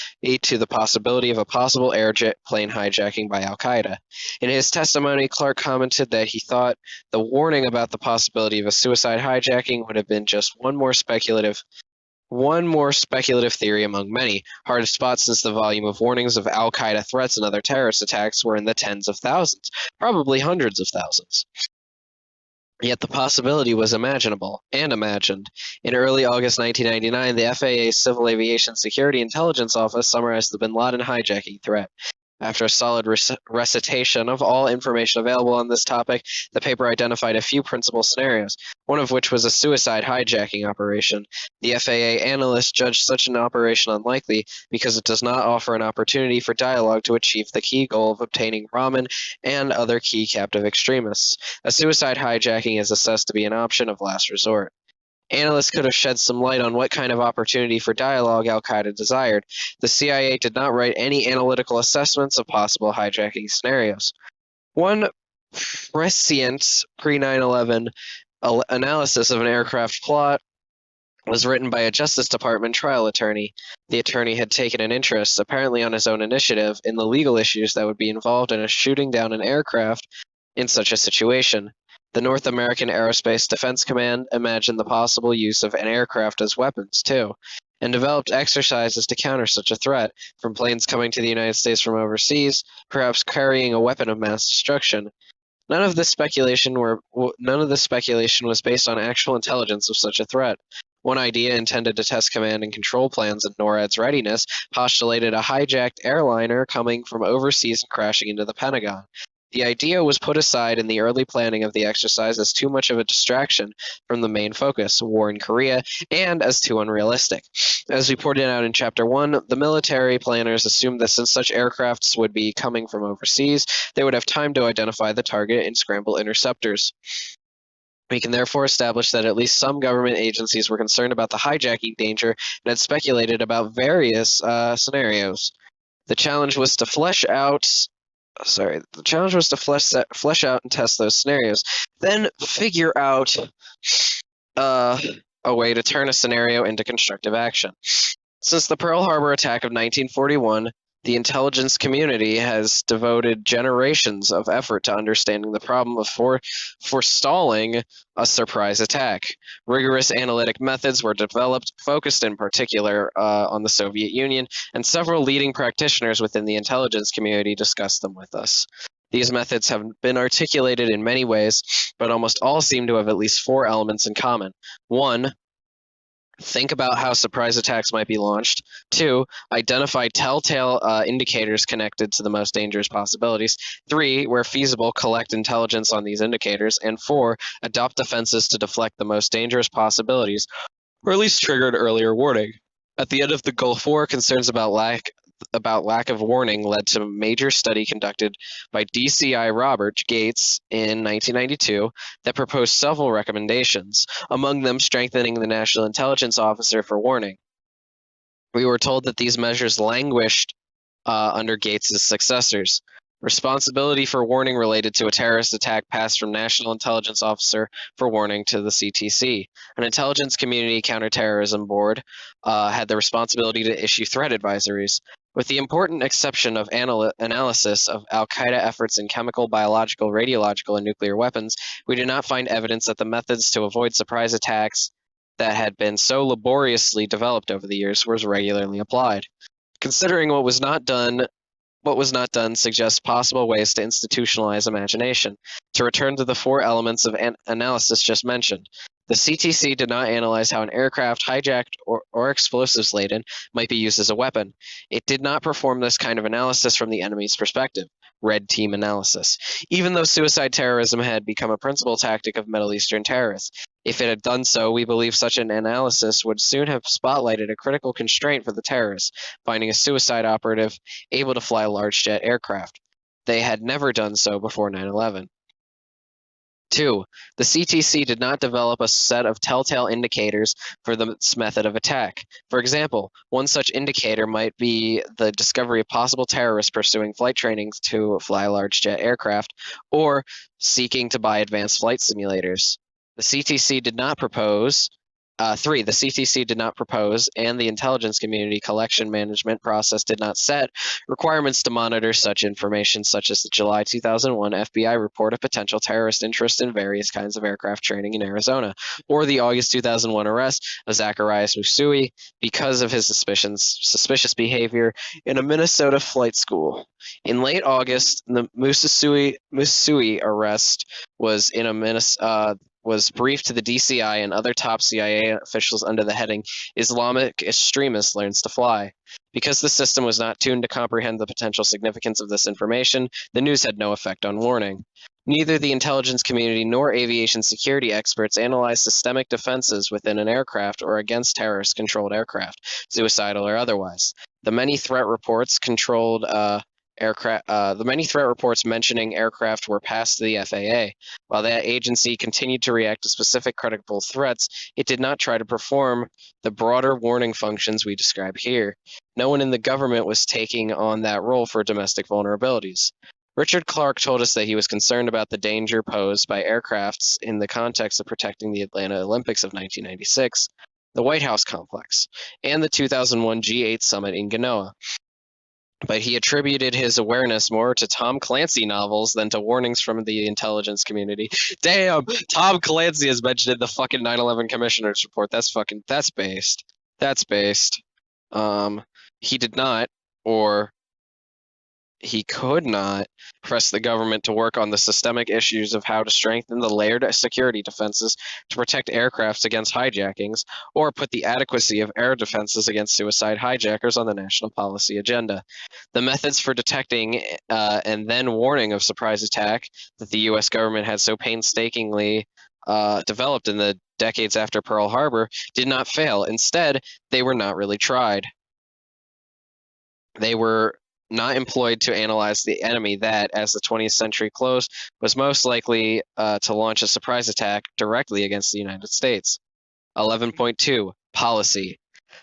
to the possibility of a possible airplane hijacking by Al-Qaeda. In his testimony, Clark commented that he thought the warning about the possibility of a suicide hijacking would have been just one more speculative theory among many, hard to spot since the volume of warnings of Al-Qaeda threats and other terrorist attacks were in the tens of thousands, probably hundreds of thousands. Yet the possibility was imaginable, and imagined. In early August 1999, the FAA's Civil Aviation Security Intelligence Office summarized the bin Laden hijacking threat. After a solid recitation of all information available on this topic, the paper identified a few principal scenarios, one of which was a suicide hijacking operation. The FAA analysts judged such an operation unlikely because it does not offer an opportunity for dialogue to achieve the key goal of obtaining Rahman and other key captive extremists. A suicide hijacking is assessed to be an option of last resort. Analysts could have shed some light on what kind of opportunity for dialogue al-Qaeda desired. The CIA did not write any analytical assessments of possible hijacking scenarios. One prescient pre-9/11 analysis of an aircraft plot was written by a Justice Department trial attorney. The attorney had taken an interest, apparently on his own initiative, in the legal issues that would be involved in a shooting down an aircraft in such a situation. The North American Aerospace Defense Command imagined the possible use of an aircraft as weapons, too, and developed exercises to counter such a threat, from planes coming to the United States from overseas, perhaps carrying a weapon of mass destruction. None of this speculation was based on actual intelligence of such a threat. One idea intended to test command and control plans and NORAD's readiness postulated a hijacked airliner coming from overseas and crashing into the Pentagon. The idea was put aside in the early planning of the exercise as too much of a distraction from the main focus, war in Korea, and as too unrealistic. As we pointed out in Chapter 1, the military planners assumed that since such aircrafts would be coming from overseas, they would have time to identify the target and scramble interceptors. We can therefore establish that at least some government agencies were concerned about the hijacking danger and had speculated about various scenarios. The challenge was to flesh out and test those scenarios, then figure out a way to turn a scenario into constructive action. Since the Pearl Harbor attack of 1941, the intelligence community has devoted generations of effort to understanding the problem of forestalling a surprise attack. Rigorous analytic methods were developed, focused in particular on the Soviet Union, and several leading practitioners within the intelligence community discussed them with us. These methods have been articulated in many ways, but almost all seem to have at least four elements in common. 1. Think about how surprise attacks might be launched. 2. Identify telltale indicators connected to the most dangerous possibilities. 3. Where feasible, collect intelligence on these indicators. And 4. Adopt defenses to deflect the most dangerous possibilities, or at least trigger an earlier warning. At the end of the Gulf War, concerns about lack of warning led to a major study conducted by DCI Robert Gates in 1992 that proposed several recommendations, among them strengthening the National Intelligence Officer for warning. We were told that these measures languished under Gates' successors. Responsibility for warning related to a terrorist attack passed from National Intelligence Officer for warning to the CTC. An intelligence community counterterrorism board had the responsibility to issue threat advisories. With the important exception of analysis of al-Qaeda efforts in chemical, biological, radiological, and nuclear weapons, we did not find evidence that the methods to avoid surprise attacks that had been so laboriously developed over the years was regularly applied. Considering what was not done suggests possible ways to institutionalize imagination. To return to the four elements of analysis just mentioned, the CTC did not analyze how an aircraft hijacked or explosives laden might be used as a weapon. It did not perform this kind of analysis from the enemy's perspective, red team analysis, even though suicide terrorism had become a principal tactic of Middle Eastern terrorists. If it had done so, we believe such an analysis would soon have spotlighted a critical constraint for the terrorists, finding a suicide operative able to fly large jet aircraft. They had never done so before 9/11. 2. The CTC did not develop a set of telltale indicators for this method of attack. For example, one such indicator might be the discovery of possible terrorists pursuing flight trainings to fly large jet aircraft, or seeking to buy advanced flight simulators. The CTC did not propose. 3. The CTC did not propose, and the intelligence community collection management process did not set requirements to monitor such information, such as the July 2001 FBI report of potential terrorist interest in various kinds of aircraft training in Arizona, or the August 2001 arrest of Zacharias Musui because of his suspicious behavior in a Minnesota flight school. In late August, the Musui arrest was briefed to the DCI and other top CIA officials under the heading Islamic Extremist Learns to Fly. Because the system was not tuned to comprehend the potential significance of this information, the news had no effect on warning. Neither the intelligence community nor aviation security experts analyzed systemic defenses within an aircraft or against terrorist-controlled aircraft, suicidal or otherwise. The many threat reports mentioning aircraft were passed to the FAA. While that agency continued to react to specific credible threats, it did not try to perform the broader warning functions we describe here. No one in the government was taking on that role for domestic vulnerabilities. Richard Clarke told us that he was concerned about the danger posed by aircrafts in the context of protecting the Atlanta Olympics of 1996, the White House complex, and the 2001 G8 summit in Genoa. But he attributed his awareness more to Tom Clancy novels than to warnings from the intelligence community. Damn, Tom Clancy is mentioned in the fucking 9/11 Commissioner's Report. That's based. That's based. He did not, or he could not, press the government to work on the systemic issues of how to strengthen the layered security defenses to protect aircrafts against hijackings, or put the adequacy of air defenses against suicide hijackers on the national policy agenda. The methods for detecting and then warning of surprise attack that the U.S. government had so painstakingly developed in the decades after Pearl Harbor did not fail. Instead, they were not really tried. They were not employed to analyze the enemy that, as the 20th century closed, was most likely to launch a surprise attack directly against the United States. 11.2 Policy.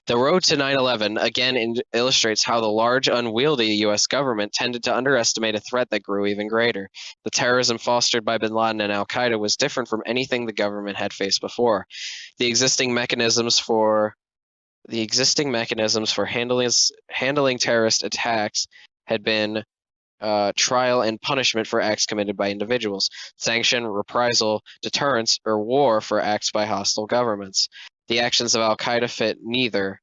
The road to 9/11 again illustrates how the large, unwieldy U.S. government tended to underestimate a threat that grew even greater. The terrorism fostered by bin Laden and al-Qaeda was different from anything the government had faced before. The existing mechanisms for handling terrorist attacks had been trial and punishment for acts committed by individuals, sanction, reprisal, deterrence, or war for acts by hostile governments. The actions of al-Qaeda fit neither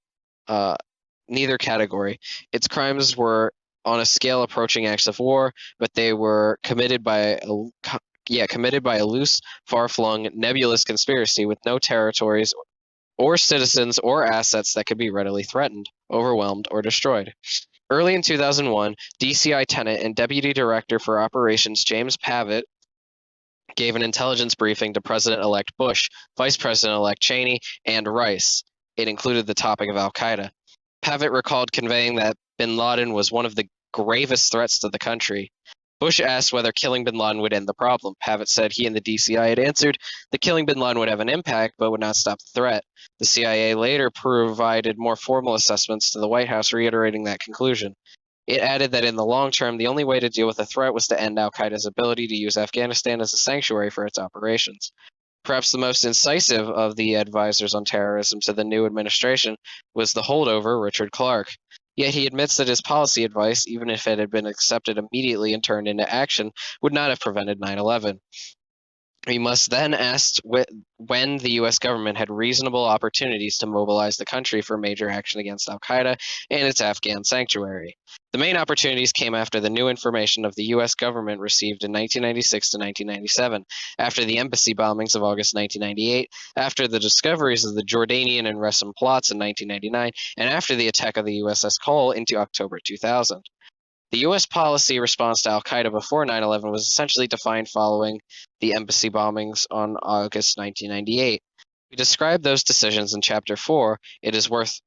category. Its crimes were on a scale approaching acts of war, but they were committed by a loose, far-flung, nebulous conspiracy with no territories or citizens or assets that could be readily threatened, overwhelmed, or destroyed. Early in 2001, DCI Tenant and Deputy Director for Operations James Pavitt gave an intelligence briefing to President-elect Bush, Vice President-elect Cheney, and Rice. It included the topic of al-Qaeda. Pavitt recalled conveying that bin Laden was one of the gravest threats to the country. Bush asked whether killing bin Laden would end the problem. Pavitt said he and the DCI had answered that killing bin Laden would have an impact but would not stop the threat. The CIA later provided more formal assessments to the White House reiterating that conclusion. It added that in the long term, the only way to deal with the threat was to end al-Qaeda's ability to use Afghanistan as a sanctuary for its operations. Perhaps the most incisive of the advisors on terrorism to the new administration was the holdover, Richard Clarke. Yet he admits that his policy advice, even if it had been accepted immediately and turned into action, would not have prevented 9/11. We must then ask when the U.S. government had reasonable opportunities to mobilize the country for major action against al-Qaeda and its Afghan sanctuary. The main opportunities came after the new information of the U.S. government received in 1996 to 1997, after the embassy bombings of August 1998, after the discoveries of the Jordanian and Resum plots in 1999, and after the attack of the USS Cole into October 2000. The U.S. policy response to al-Qaeda before 9/11 was essentially defined following the embassy bombings on August 1998. We describe those decisions in Chapter 4. It is worth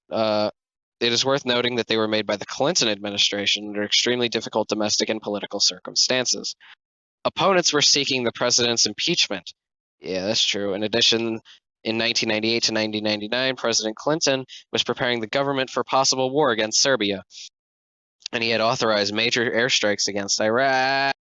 noting that they were made by the Clinton administration under extremely difficult domestic and political circumstances. Opponents were seeking the president's impeachment. Yeah, that's true. In addition, in 1998 to 1999, President Clinton was preparing the government for possible war against Serbia, and he had authorized major airstrikes against Iraq.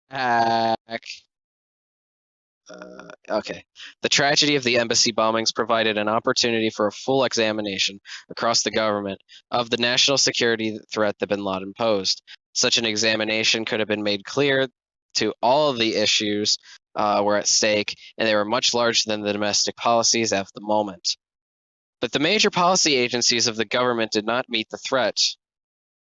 Okay. The tragedy of the embassy bombings provided an opportunity for a full examination across the government of the national security threat that bin Laden posed. Such an examination could have been made clear to all of the issues were at stake, and they were much larger than the domestic policies of the moment. But the major policy agencies of the government did not meet the threat.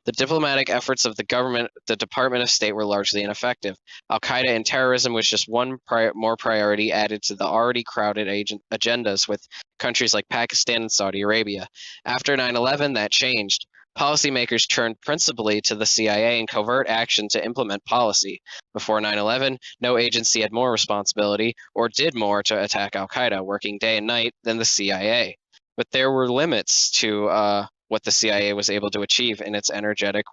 The diplomatic efforts of the government, the Department of State, were largely ineffective. Al-Qaeda and terrorism was just one more priority added to the already crowded agendas with countries like Pakistan and Saudi Arabia. After 9/11, that changed. Policymakers turned principally to the CIA in covert action to implement policy. Before 9/11, no agency had more responsibility or did more to attack al-Qaeda, working day and night, than the CIA. But there were limits to what the CIA was able to achieve in its energetic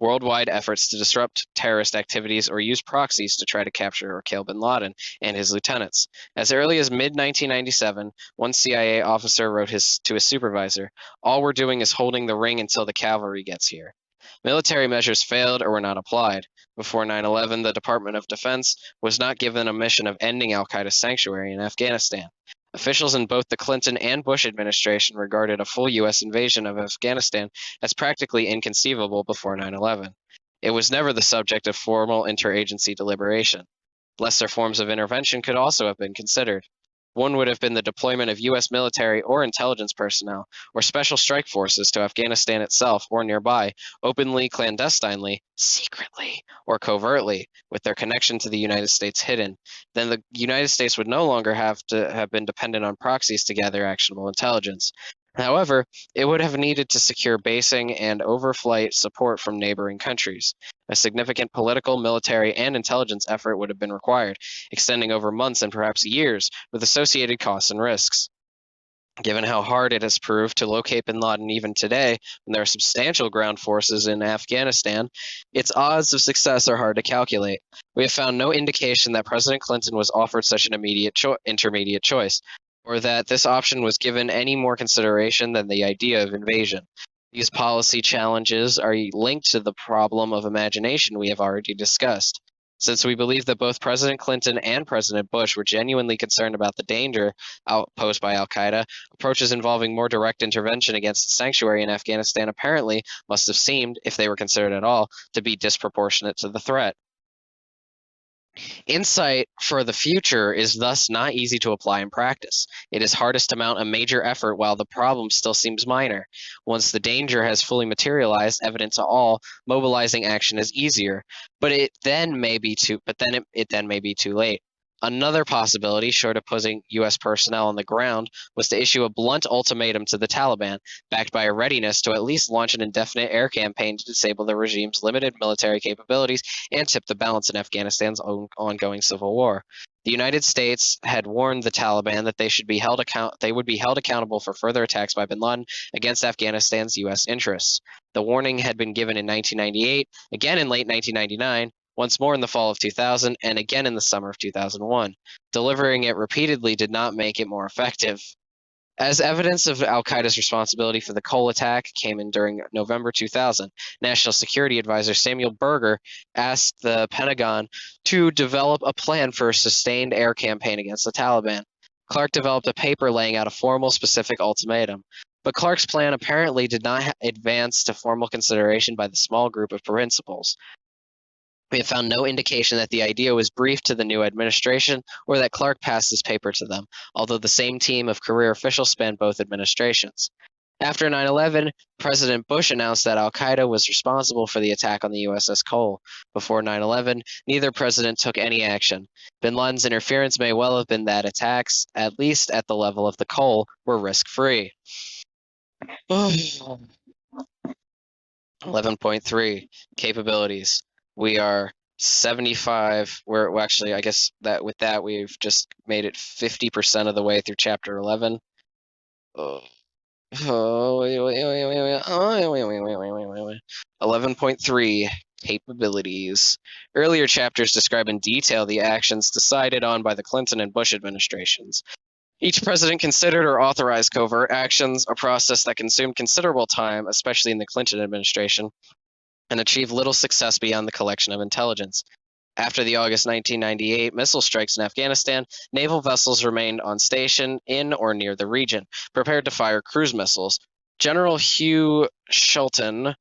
worldwide efforts to disrupt terrorist activities or use proxies to try to capture or kill bin Laden and his lieutenants. As early as mid-1997, one CIA officer wrote to his supervisor, "All we're doing is holding the ring until the cavalry gets here." Military measures failed or were not applied. Before 9/11, the Department of Defense was not given a mission of ending al-Qaeda's sanctuary in Afghanistan. Officials in both the Clinton and Bush administration regarded a full U.S. invasion of Afghanistan as practically inconceivable before 9/11. It was never the subject of formal interagency deliberation. Lesser forms of intervention could also have been considered. One would have been the deployment of U.S. military or intelligence personnel, or special strike forces to Afghanistan itself or nearby, openly, clandestinely, secretly, or covertly, with their connection to the United States hidden. Then the United States would no longer have to have been dependent on proxies to gather actionable intelligence. However, it would have needed to secure basing and overflight support from neighboring countries. A significant political, military, and intelligence effort would have been required, extending over months and perhaps years, with associated costs and risks. Given how hard it has proved to locate bin Laden even today, when there are substantial ground forces in Afghanistan, its odds of success are hard to calculate. We have found no indication that President Clinton was offered such an intermediate choice, or that this option was given any more consideration than the idea of invasion. These policy challenges are linked to the problem of imagination we have already discussed. Since we believe that both President Clinton and President Bush were genuinely concerned about the danger posed by al-Qaeda, approaches involving more direct intervention against the sanctuary in Afghanistan apparently must have seemed, if they were considered at all, to be disproportionate to the threat. Insight for the future is thus not easy to apply in practice. It is hardest to mount a major effort while the problem still seems minor. Once the danger has fully materialized, evident to all, mobilizing action is easier, but it then may be too late. Another possibility, short of putting U.S. personnel on the ground, was to issue a blunt ultimatum to the Taliban, backed by a readiness to at least launch an indefinite air campaign to disable the regime's limited military capabilities and tip the balance in Afghanistan's ongoing civil war. The United States had warned the Taliban that they would be held accountable for further attacks by bin Laden against Afghanistan's U.S. interests. The warning had been given in 1998, again in late 1999, once more in the fall of 2000, and again in the summer of 2001. Delivering it repeatedly did not make it more effective. As evidence of al-Qaeda's responsibility for the Cole attack came in during November 2000, National Security Advisor Samuel Berger asked the Pentagon to develop a plan for a sustained air campaign against the Taliban. Clark developed a paper laying out a formal, specific ultimatum. But Clark's plan apparently did not advance to formal consideration by the small group of principals. We have found no indication that the idea was briefed to the new administration or that Clark passed his paper to them, although the same team of career officials spanned both administrations. After 9/11, President Bush announced that al-Qaeda was responsible for the attack on the USS Cole. Before 9/11, neither president took any action. Bin Laden's interference may well have been that attacks, at least at the level of the Cole, were risk-free. 11.3 Capabilities. We are 75. We're actually, I guess that with that we've just made it 50% of the way through chapter 11. 11.3 Capabilities. Earlier chapters describe in detail the actions decided on by the Clinton and Bush administrations. Each president considered or authorized covert actions, a process that consumed considerable time, especially in the Clinton administration, and achieved little success beyond the collection of intelligence. After the August 1998 missile strikes in Afghanistan, naval vessels remained on station in or near the region, prepared to fire cruise missiles. General Hugh Shelton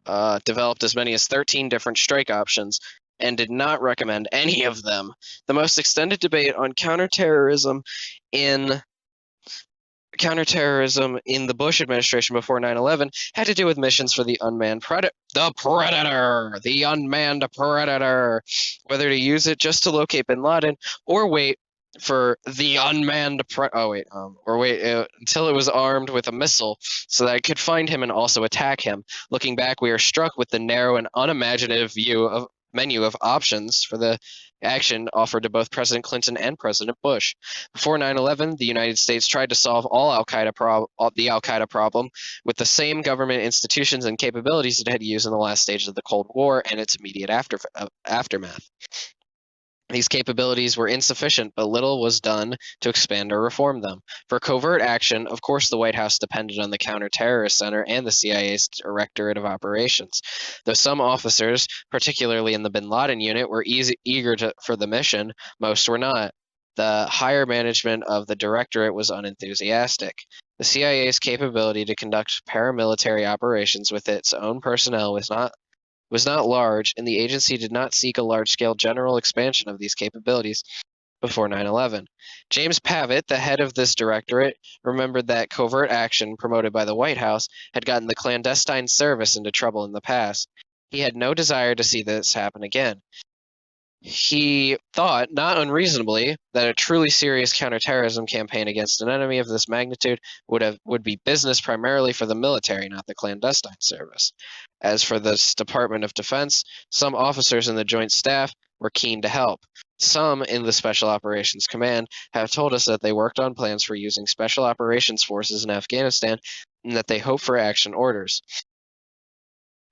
developed as many as 13 different strike options and did not recommend any of them. The most extended debate on counterterrorism in the Bush administration before 9/11 had to do with missions for the unmanned predator, whether to use it just to locate bin Laden or wait for the unmanned until it was armed with a missile so that it could find him and also attack him. Looking back, we are struck with the narrow and unimaginative menu of options for the action offered to both President Clinton and President Bush. Before 9/11, the United States tried to solve the Al Qaeda problem with the same government institutions and capabilities it had used in the last stages of the Cold War and its immediate aftermath. These capabilities were insufficient, but little was done to expand or reform them. For covert action, of course, the White House depended on the Counterterrorist Center and the CIA's Directorate of Operations. Though some officers, particularly in the bin Laden unit, were eager for the mission, most were not. The higher management of the Directorate was unenthusiastic. The CIA's capability to conduct paramilitary operations with its own personnel was not large, and the agency did not seek a large-scale general expansion of these capabilities before 9/11. James Pavitt, the head of this directorate, remembered that covert action promoted by the White House had gotten the clandestine service into trouble in the past. He had no desire to see this happen again. He thought, not unreasonably, that a truly serious counterterrorism campaign against an enemy of this magnitude would be business primarily for the military, not the clandestine service. As for the Department of Defense, some officers in the Joint Staff were keen to help. Some in the Special Operations Command have told us that they worked on plans for using Special Operations Forces in Afghanistan and that they hope for action orders.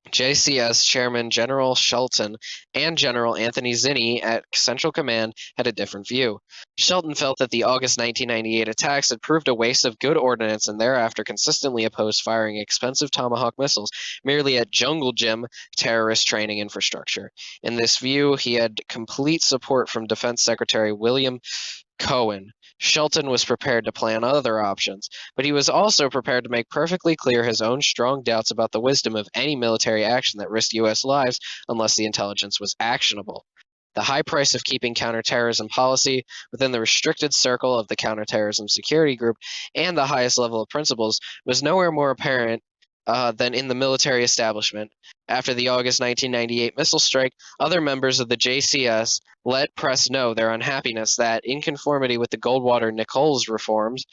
JCS Chairman General Shelton and General Anthony Zinni at Central Command had a different view. Shelton felt that the August 1998 attacks had proved a waste of good ordnance and thereafter consistently opposed firing expensive Tomahawk missiles merely at jungle gym terrorist training infrastructure. In this view, he had complete support from Defense Secretary William Cohen. Shelton was prepared to plan other options, but he was also prepared to make perfectly clear his own strong doubts about the wisdom of any military action that risked U.S. lives unless the intelligence was actionable. The high price of keeping counterterrorism policy within the restricted circle of the Counterterrorism Security Group and the highest level of principles was nowhere more apparent than in the military establishment. After the August 1998 missile strike, other members of the JCS let press know their unhappiness that, in conformity with the Goldwater-Nichols reforms,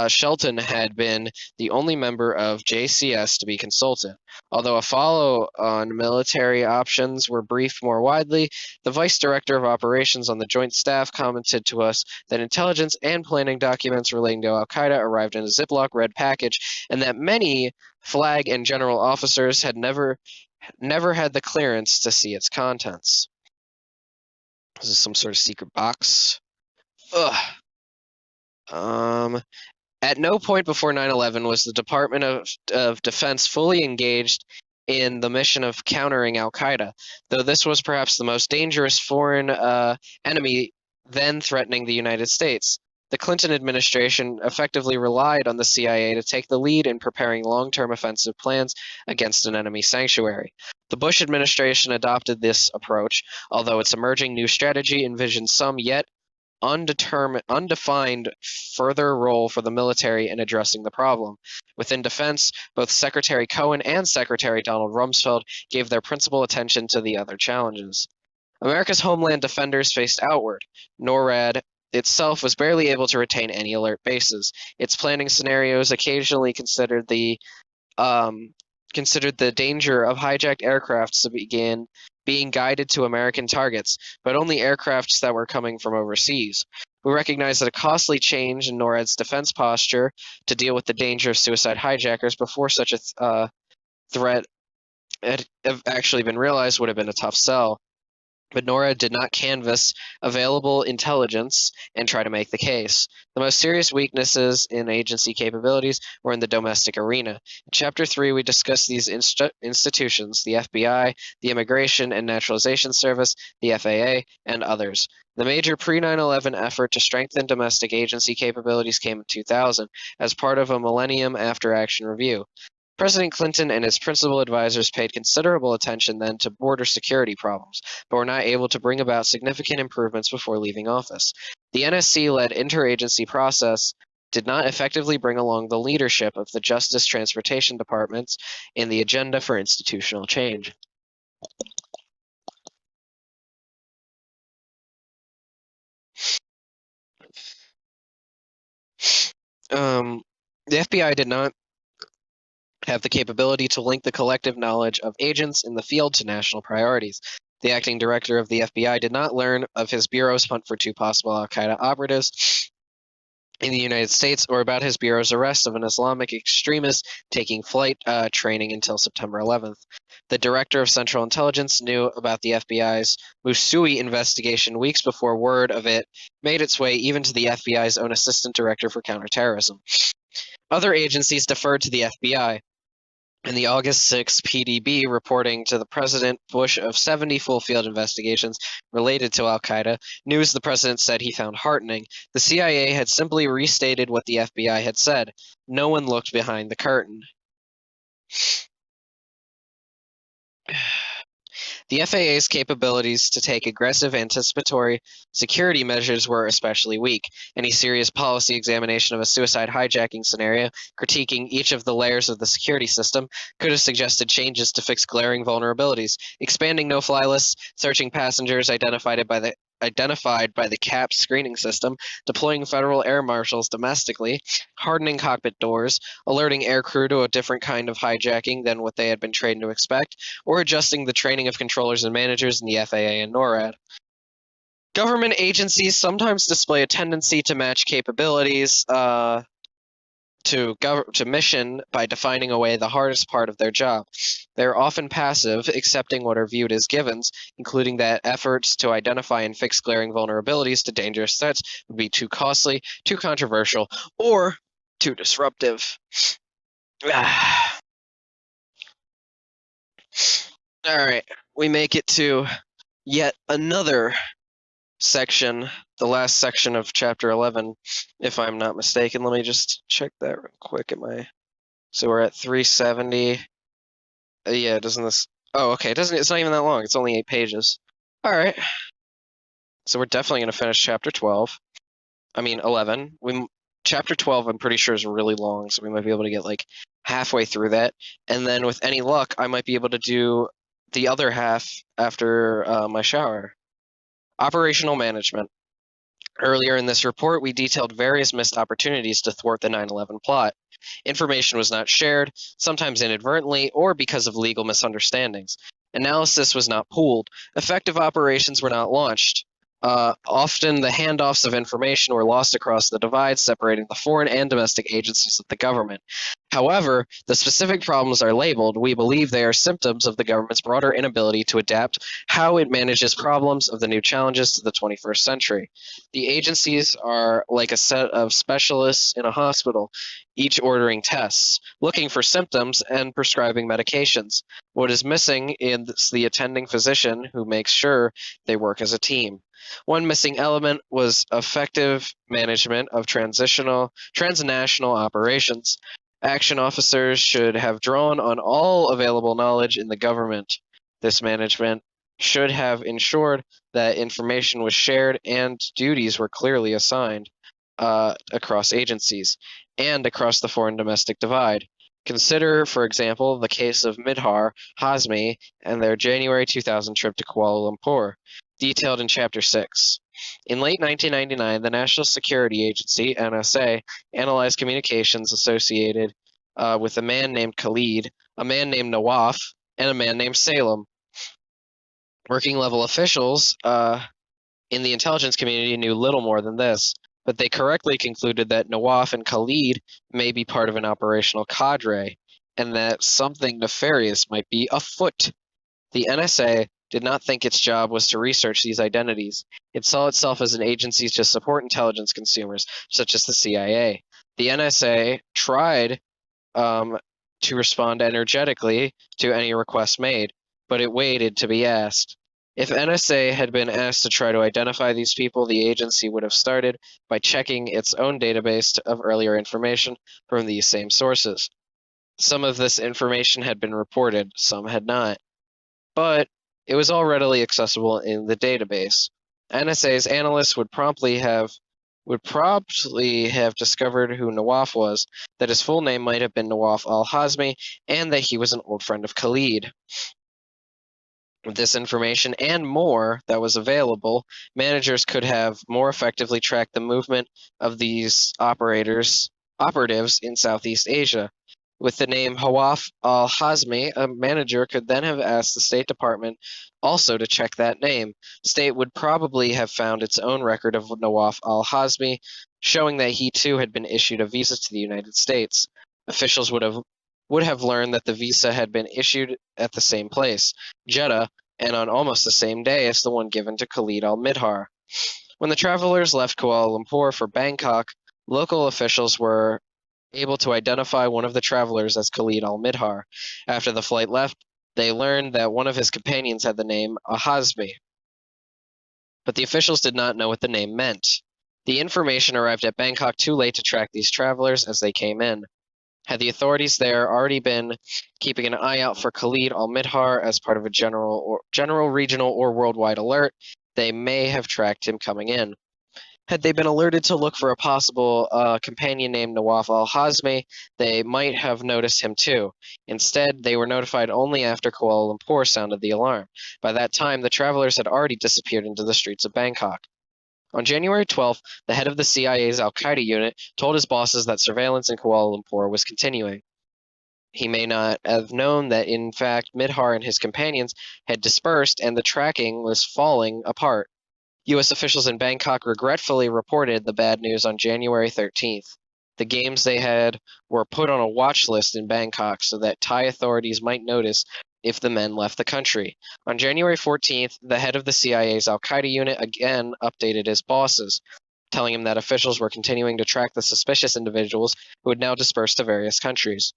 Shelton had been the only member of JCS to be consulted. Although a follow on military options were briefed more widely, the Vice Director of Operations on the Joint Staff commented to us that intelligence and planning documents relating to Al-Qaeda arrived in a Ziploc red package, and that many flag and general officers had never had the clearance to see its contents. This is some sort of secret box. Ugh. At no point before 9/11 was the Department of Defense fully engaged in the mission of countering Al-Qaeda, though this was perhaps the most dangerous foreign enemy then threatening the United States. The Clinton administration effectively relied on the CIA to take the lead in preparing long-term offensive plans against an enemy sanctuary. The Bush administration adopted this approach, although its emerging new strategy envisioned some yet undefined further role for the military in addressing the problem. Within defense, both Secretary Cohen and Secretary Donald Rumsfeld gave their principal attention to the other challenges. America's homeland defenders faced outward. NORAD itself was barely able to retain any alert bases. Its planning scenarios occasionally considered the danger of hijacked aircrafts to begin being guided to American targets, but only aircrafts that were coming from overseas. We recognize that a costly change in NORAD's defense posture to deal with the danger of suicide hijackers before such a threat had actually been realized would have been a tough sell. But NORAD did not canvass available intelligence and try to make the case. The most serious weaknesses in agency capabilities were in the domestic arena. In Chapter 3, we discuss these institutions, the FBI, the Immigration and Naturalization Service, the FAA, and others. The major pre-9/11 effort to strengthen domestic agency capabilities came in 2000 as part of a Millennium After Action review. President Clinton and his principal advisors paid considerable attention then to border security problems, but were not able to bring about significant improvements before leaving office. The NSC-led interagency process did not effectively bring along the leadership of the Justice Transportation Departments in the agenda for institutional change. The FBI did not have the capability to link the collective knowledge of agents in the field to national priorities. The acting director of the FBI did not learn of his bureau's hunt for two possible al-Qaeda operatives in the United States or about his bureau's arrest of an Islamic extremist taking flight training until September 11th. The director of Central Intelligence knew about the FBI's Musui investigation weeks before word of it made its way even to the FBI's own assistant director for counterterrorism. Other agencies deferred to the FBI. In the August 6 PDB reporting to the President Bush of 70 full field investigations related to al-Qaeda, news the president said he found heartening, the CIA had simply restated what the FBI had said. No one looked behind the curtain. The FAA's capabilities to take aggressive anticipatory security measures were especially weak. Any serious policy examination of a suicide hijacking scenario, critiquing each of the layers of the security system, could have suggested changes to fix glaring vulnerabilities, expanding no-fly lists, searching passengers identified by the CAP screening system, deploying federal air marshals domestically, hardening cockpit doors, alerting aircrew to a different kind of hijacking than what they had been trained to expect, or adjusting the training of controllers and managers in the FAA and NORAD. Government agencies sometimes display a tendency to match capabilities to mission by defining away the hardest part of their job. They are often passive, accepting what are viewed as givens, including that efforts to identify and fix glaring vulnerabilities to dangerous threats would be too costly, too controversial, or too disruptive. All right, we make it to yet another section, the last section of chapter 11, if I'm not mistaken. Let me just check that real quick. So we're at 370. Yeah, doesn't this? Oh, okay. It's not even that long. It's only 8 pages. All right. So we're definitely gonna finish chapter 12. I mean 11. Chapter 12, I'm pretty sure is really long, so we might be able to get like halfway through that, and then with any luck, I might be able to do the other half after my shower. Operational management. Earlier in this report, we detailed various missed opportunities to thwart the 9/11 plot. Information was not shared, sometimes inadvertently or because of legal misunderstandings. Analysis was not pooled. Effective operations were not launched. Often the handoffs of information were lost across the divide separating the foreign and domestic agencies of the government. However, the specific problems are labeled. We believe they are symptoms of the government's broader inability to adapt how it manages problems of the new challenges to the 21st century. The agencies are like a set of specialists in a hospital, each ordering tests, looking for symptoms, and prescribing medications. What is missing is the attending physician who makes sure they work as a team. One missing element was effective management of transnational operations. Action officers should have drawn on all available knowledge in the government. This management should have ensured that information was shared and duties were clearly assigned across agencies and across the foreign domestic divide. Consider, for example, the case of Midhar Hazmi and their January 2000 trip to Kuala Lumpur, detailed in Chapter 6. In late 1999, the National Security Agency, NSA, analyzed communications associated with a man named Khalid, a man named Nawaf, and a man named Salem. Working level officials in the intelligence community knew little more than this, but they correctly concluded that Nawaf and Khalid may be part of an operational cadre, and that something nefarious might be afoot. The NSA did not think its job was to research these identities. It saw itself as an agency to support intelligence consumers, such as the CIA. The NSA tried to respond energetically to any request made, but it waited to be asked. If NSA had been asked to try to identify these people, the agency would have started by checking its own database of earlier information from these same sources. Some of this information had been reported, some had not. But it was all readily accessible in the database. NSA's analysts would promptly have discovered who Nawaf was, that his full name might have been Nawaf al-Hazmi, and that he was an old friend of Khalid. With this information and more that was available, managers could have more effectively tracked the movement of these operators operatives in Southeast Asia. With the name Hawaf al-Hazmi, a manager could then have asked the State Department also to check that name. The state would probably have found its own record of Nawaf al-Hazmi, showing that he too had been issued a visa to the United States. Officials would have learned that the visa had been issued at the same place, Jeddah, and on almost the same day as the one given to Khalid al-Midhar. When the travelers left Kuala Lumpur for Bangkok, local officials were able to identify one of the travelers as Khalid al-Midhar. After the flight left, they learned that one of his companions had the name Ahazmi, but the officials did not know what the name meant. The information arrived at Bangkok too late to track these travelers as they came in. Had the authorities there already been keeping an eye out for Khalid al-Midhar as part of a general, regional, or worldwide alert, they may have tracked him coming in. Had they been alerted to look for a possible companion named Nawaf al-Hazmi, they might have noticed him too. Instead, they were notified only after Kuala Lumpur sounded the alarm. By that time, the travelers had already disappeared into the streets of Bangkok. On January 12th, the head of the CIA's al-Qaeda unit told his bosses that surveillance in Kuala Lumpur was continuing. He may not have known that, in fact, Midhar and his companions had dispersed and the tracking was falling apart. U.S. officials in Bangkok regretfully reported the bad news on January 13th. The games they had were put on a watch list in Bangkok so that Thai authorities might notice if the men left the country. On January 14th, the head of the CIA's al-Qaeda unit again updated his bosses, telling him that officials were continuing to track the suspicious individuals who had now dispersed to various countries.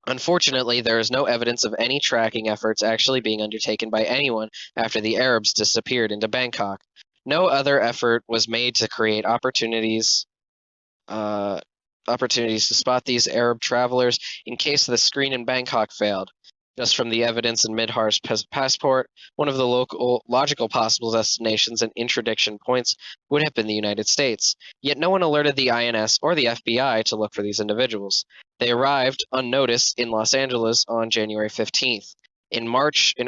Unfortunately, there is no evidence of any tracking efforts actually being undertaken by anyone after the Arabs disappeared into Bangkok. No other effort was made to create opportunities to spot these Arab travelers in case the screen in Bangkok failed. Just from the evidence in Midhar's passport, one of the logical possible destinations and interdiction points would have been the United States. Yet no one alerted the INS or the FBI to look for these individuals. They arrived unnoticed in Los Angeles on January 15th. In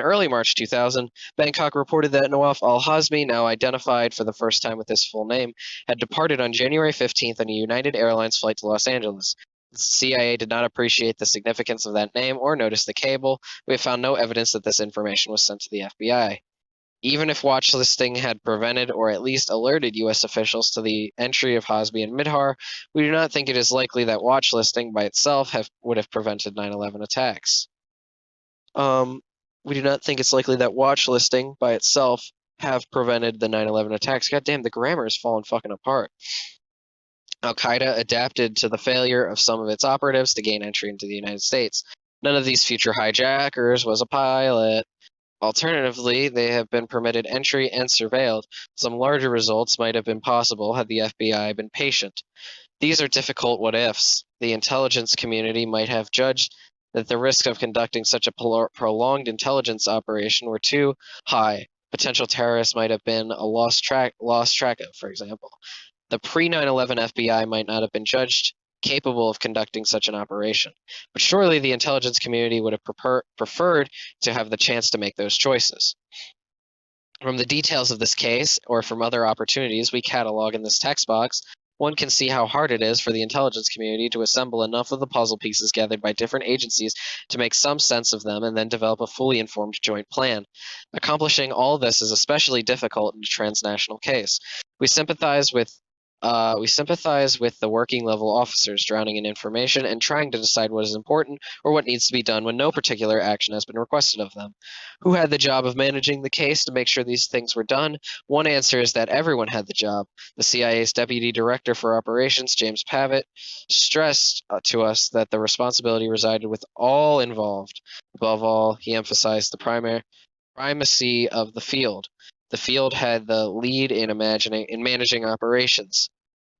early March 2000, Bangkok reported that Nawaf al-Hazmi, now identified for the first time with his full name, had departed on January 15th on a United Airlines flight to Los Angeles. The CIA did not appreciate the significance of that name or notice the cable. We have found no evidence that this information was sent to the FBI. Even if watchlisting had prevented or at least alerted U.S. officials to the entry of Hazmi and Midhar, we do not think it is likely that watchlisting by itself would have prevented 9/11 attacks. We do not think it's likely that watchlisting by itself have prevented the 9/11 attacks. God damn, the grammar is falling fucking apart. Al-Qaeda adapted to the failure of some of its operatives to gain entry into the United States. None of these future hijackers was a pilot. Alternatively, they have been permitted entry and surveilled. Some larger results might have been possible had the FBI been patient. These are difficult what-ifs. The intelligence community might have judged that the risk of conducting such a prolonged intelligence operation were too high. Potential terrorists might have been a lost track of, for example. The pre-9/11 FBI might not have been judged capable of conducting such an operation, but surely the intelligence community would have preferred to have the chance to make those choices. From the details of this case, or from other opportunities we catalog in this text box, one can see how hard it is for the intelligence community to assemble enough of the puzzle pieces gathered by different agencies to make some sense of them and then develop a fully informed joint plan. Accomplishing all this is especially difficult in a transnational case. We sympathize with the working level officers drowning in information and trying to decide what is important or what needs to be done when no particular action has been requested of them. Who had the job of managing the case to make sure these things were done? One answer is that everyone had the job. The CIA's Deputy Director for Operations, James Pavitt, stressed to us that the responsibility resided with all involved. Above all, he emphasized the primacy of the field. The field had the lead in managing operations.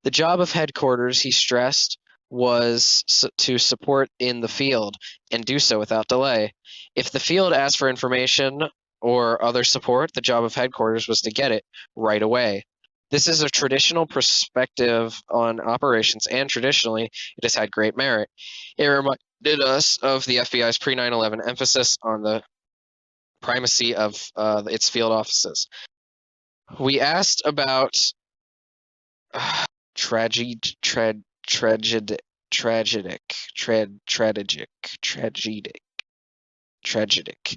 The job of headquarters, he stressed, was to support in the field and do so without delay. If the field asked for information or other support, the job of headquarters was to get it right away. This is a traditional perspective on operations, and traditionally it has had great merit. It reminded us of the FBI's pre-9/11 emphasis on the primacy of its field offices. We asked about tragic,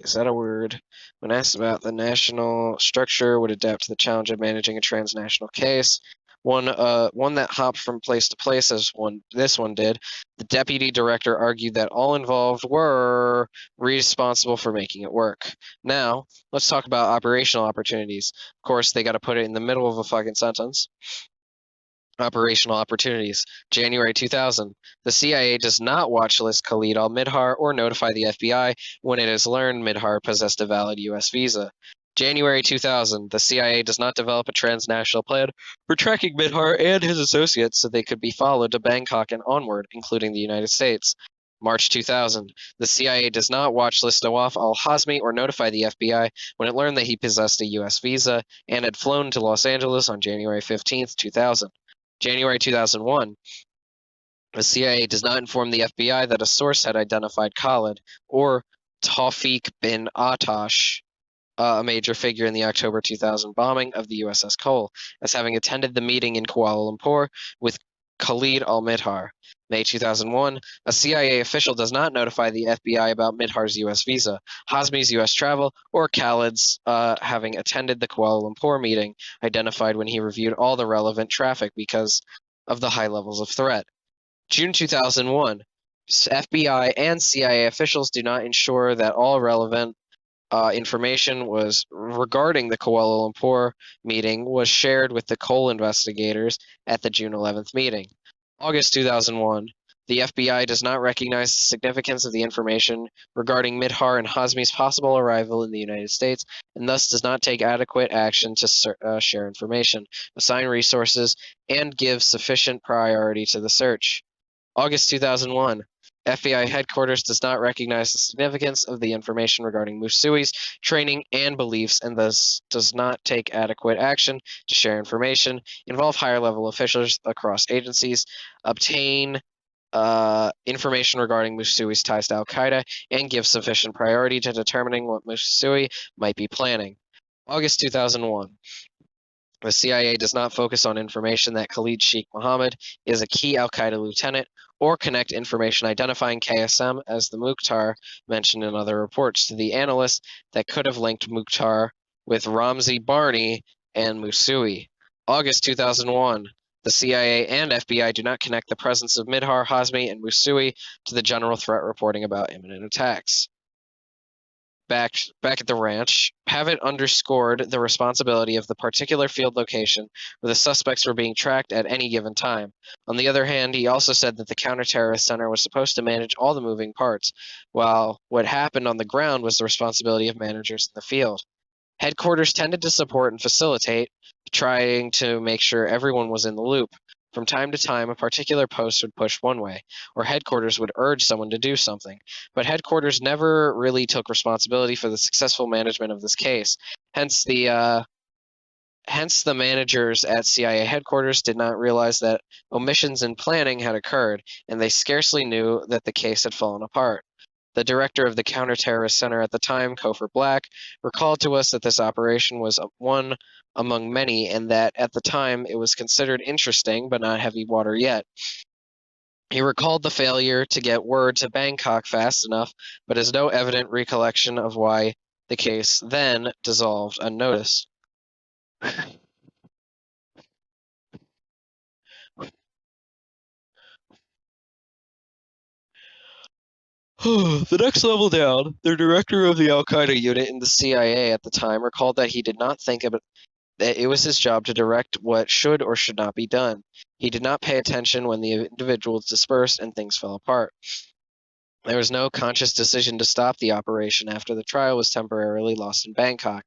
is that a word? When asked about the national structure, would adapt to the challenge of managing a transnational case. One that hopped from place to place, as this one did. The deputy director argued that all involved were responsible for making it work. Now, let's talk about operational opportunities. Of course, they got to put it in the middle of a fucking sentence. Operational opportunities. January 2000. The CIA does not watchlist Khalid al-Midhar or notify the FBI when it has learned Midhar possessed a valid U.S. visa. January 2000. The CIA does not develop a transnational plan for tracking Midhar and his associates so they could be followed to Bangkok and onward, including the United States. March 2000. The CIA does not watchlist Nawaf al-Hazmi or notify the FBI when it learned that he possessed a U.S. visa and had flown to Los Angeles on January 15, 2000. January 2001, the CIA does not inform the FBI that a source had identified Khalid or Tawfiq bin Atash, a major figure in the October 2000 bombing of the USS Cole, as having attended the meeting in Kuala Lumpur with Khalid al-Midhar. May 2001, a CIA official does not notify the FBI about Midhar's U.S. visa, Hazmi's U.S. travel, or Khalid's having attended the Kuala Lumpur meeting, identified when he reviewed all the relevant traffic because of the high levels of threat. June 2001, FBI and CIA officials do not ensure that all relevant information was regarding the Kuala Lumpur meeting was shared with the Cole investigators at the June 11th meeting. August 2001, the FBI does not recognize the significance of the information regarding Midhar and Hazmi's possible arrival in the United States, and thus does not take adequate action to share information, assign resources, and give sufficient priority to the search. August 2001, FBI headquarters does not recognize the significance of the information regarding Musui's training and beliefs, and thus does not take adequate action to share information, involve higher level officials across agencies, obtain information regarding Musui's ties to Al-Qaeda, and give sufficient priority to determining what Musui might be planning. August 2001. The CIA does not focus on information that Khalid Sheikh Mohammed is a key Al-Qaeda lieutenant or connect information identifying KSM as the Mukhtar mentioned in other reports to the analysts that could have linked Mukhtar with Ramzi Barney and Musui. August 2001. The CIA and FBI do not connect the presence of Midhar, Hazmi, and Musui to the general threat reporting about imminent attacks. Back at the ranch, Pavitt underscored the responsibility of the particular field location where the suspects were being tracked at any given time. On the other hand, he also said that the counter-terrorist center was supposed to manage all the moving parts, while what happened on the ground was the responsibility of managers in the field. Headquarters tended to support and facilitate, trying to make sure everyone was in the loop. From time to time, a particular post would push one way, or headquarters would urge someone to do something, but headquarters never really took responsibility for the successful management of this case. Hence, the managers at CIA headquarters did not realize that omissions in planning had occurred, and they scarcely knew that the case had fallen apart. The director of the counter-terrorist center at the time, Kofor Black, recalled to us that this operation was one among many, and that at the time it was considered interesting but not heavy water yet. He recalled the failure to get word to Bangkok fast enough, but has no evident recollection of why the case then dissolved unnoticed. The next level down, the director of the Al-Qaeda unit in the CIA at the time recalled that he did not think that it was his job to direct what should or should not be done. He did not pay attention when the individuals dispersed and things fell apart. There was no conscious decision to stop the operation after the trial was temporarily lost in Bangkok.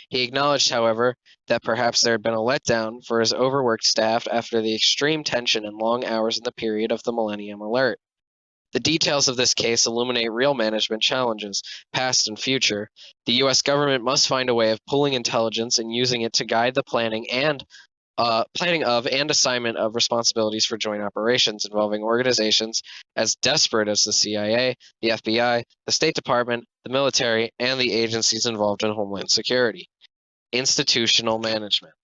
He acknowledged, however, that perhaps there had been a letdown for his overworked staff after the extreme tension and long hours in the period of the Millennium Alert. The details of this case illuminate real management challenges, past and future. The U.S. government must find a way of pooling intelligence and using it to guide the planning of and assignment of responsibilities for joint operations involving organizations as desperate as the CIA, the FBI, the State Department, the military, and the agencies involved in homeland security. Institutional management.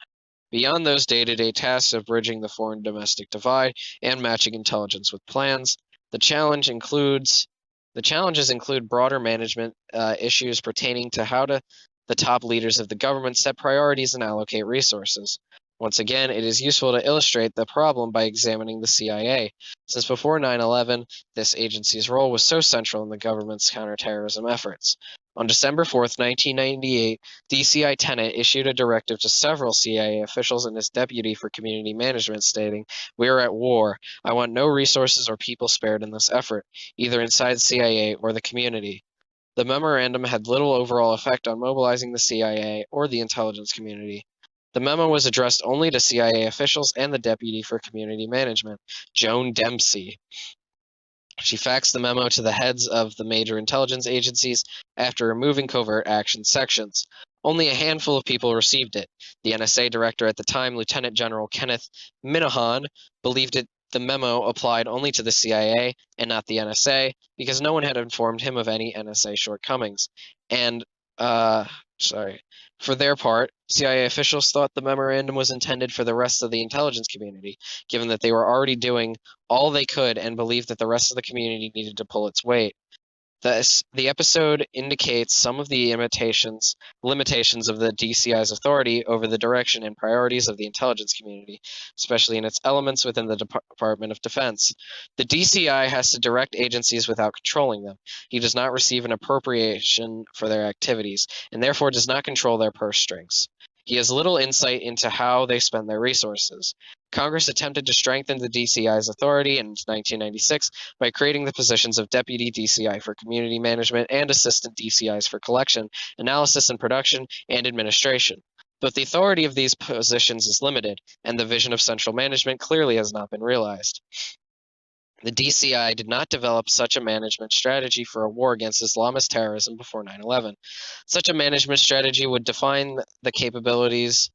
Beyond those day-to-day tasks of bridging the foreign-domestic divide and matching intelligence with plans, the challenges include broader management issues pertaining to how the top leaders of the government set priorities and allocate resources. Once again, it is useful to illustrate the problem by examining the CIA, since before 9/11, this agency's role was so central in the government's counterterrorism efforts. On December 4th, 1998, DCI Tenet issued a directive to several CIA officials and his deputy for community management stating, "We are at war. I want no resources or people spared in this effort, either inside CIA or the community." The memorandum had little overall effect on mobilizing the CIA or the intelligence community. The memo was addressed only to CIA officials and the deputy for community management, Joan Dempsey. She faxed the memo to the heads of the major intelligence agencies after removing covert action sections. Only a handful of people received it. The NSA director at the time, Lieutenant General Kenneth Minahan, believed the memo applied only to the CIA and not the NSA because no one had informed him of any NSA shortcomings. And, for their part, CIA officials thought the memorandum was intended for the rest of the intelligence community, given that they were already doing all they could and believed that the rest of the community needed to pull its weight. The episode indicates some of the limitations of the DCI's authority over the direction and priorities of the intelligence community, especially in its elements within the Department of Defense. The DCI has to direct agencies without controlling them. He does not receive an appropriation for their activities, and therefore does not control their purse strings. He has little insight into how they spend their resources. Congress attempted to strengthen the DCI's authority in 1996 by creating the positions of Deputy DCI for Community Management and Assistant DCIs for Collection, Analysis and Production, and Administration. But the authority of these positions is limited, and the vision of central management clearly has not been realized. The DCI did not develop such a management strategy for a war against Islamist terrorism before 9/11. Such a management strategy would define the capabilities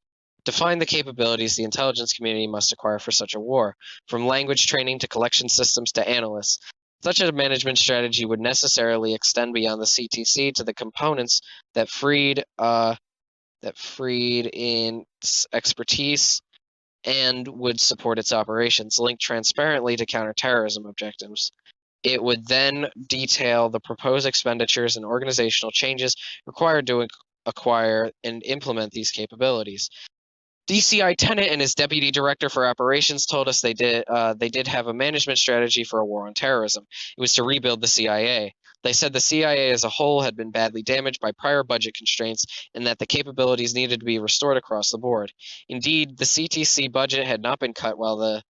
the intelligence community must acquire for such a war, from language training to collection systems to analysts. Such a management strategy would necessarily extend beyond the CTC to the components that freed in expertise and would support its operations, linked transparently to counterterrorism objectives. It would then detail the proposed expenditures and organizational changes required to acquire and implement these capabilities. DCI Tenet and his deputy director for operations told us they did have a management strategy for a war on terrorism. It was to rebuild the CIA. They said the CIA as a whole had been badly damaged by prior budget constraints and that the capabilities needed to be restored across the board. Indeed, the CTC budget had not been cut while the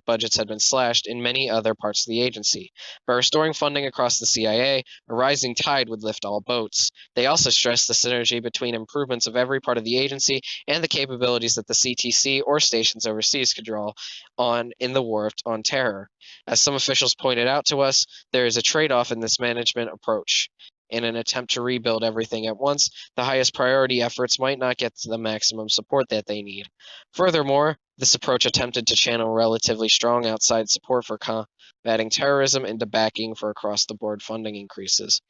budgets had been slashed in many other parts of the agency. By restoring funding across the CIA, a rising tide would lift all boats. They also stressed the synergy between improvements of every part of the agency and the capabilities that the CTC or stations overseas could draw on in the war on terror. As some officials pointed out to us, there is a trade-off in this management approach. In an attempt to rebuild everything at once, the highest priority efforts might not get to the maximum support that they need. Furthermore, this approach attempted to channel relatively strong outside support for combating terrorism into backing for across-the-board funding increases.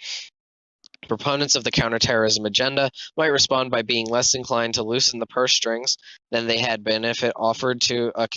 Proponents of the counterterrorism agenda might respond by being less inclined to loosen the purse strings than they had been if it offered to a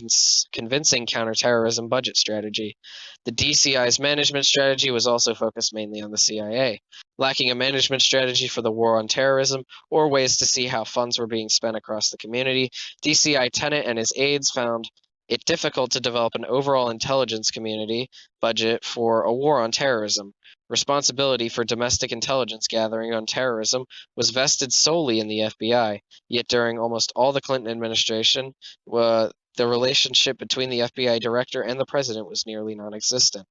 convincing counterterrorism budget strategy. The DCI's management strategy was also focused mainly on the CIA. Lacking a management strategy for the war on terrorism or ways to see how funds were being spent across the community, DCI Tenet and his aides found it difficult to develop an overall intelligence community budget for a war on terrorism. Responsibility for domestic intelligence gathering on terrorism was vested solely in the FBI, yet during almost all the Clinton administration, the relationship between the FBI director and the president was nearly non-existent.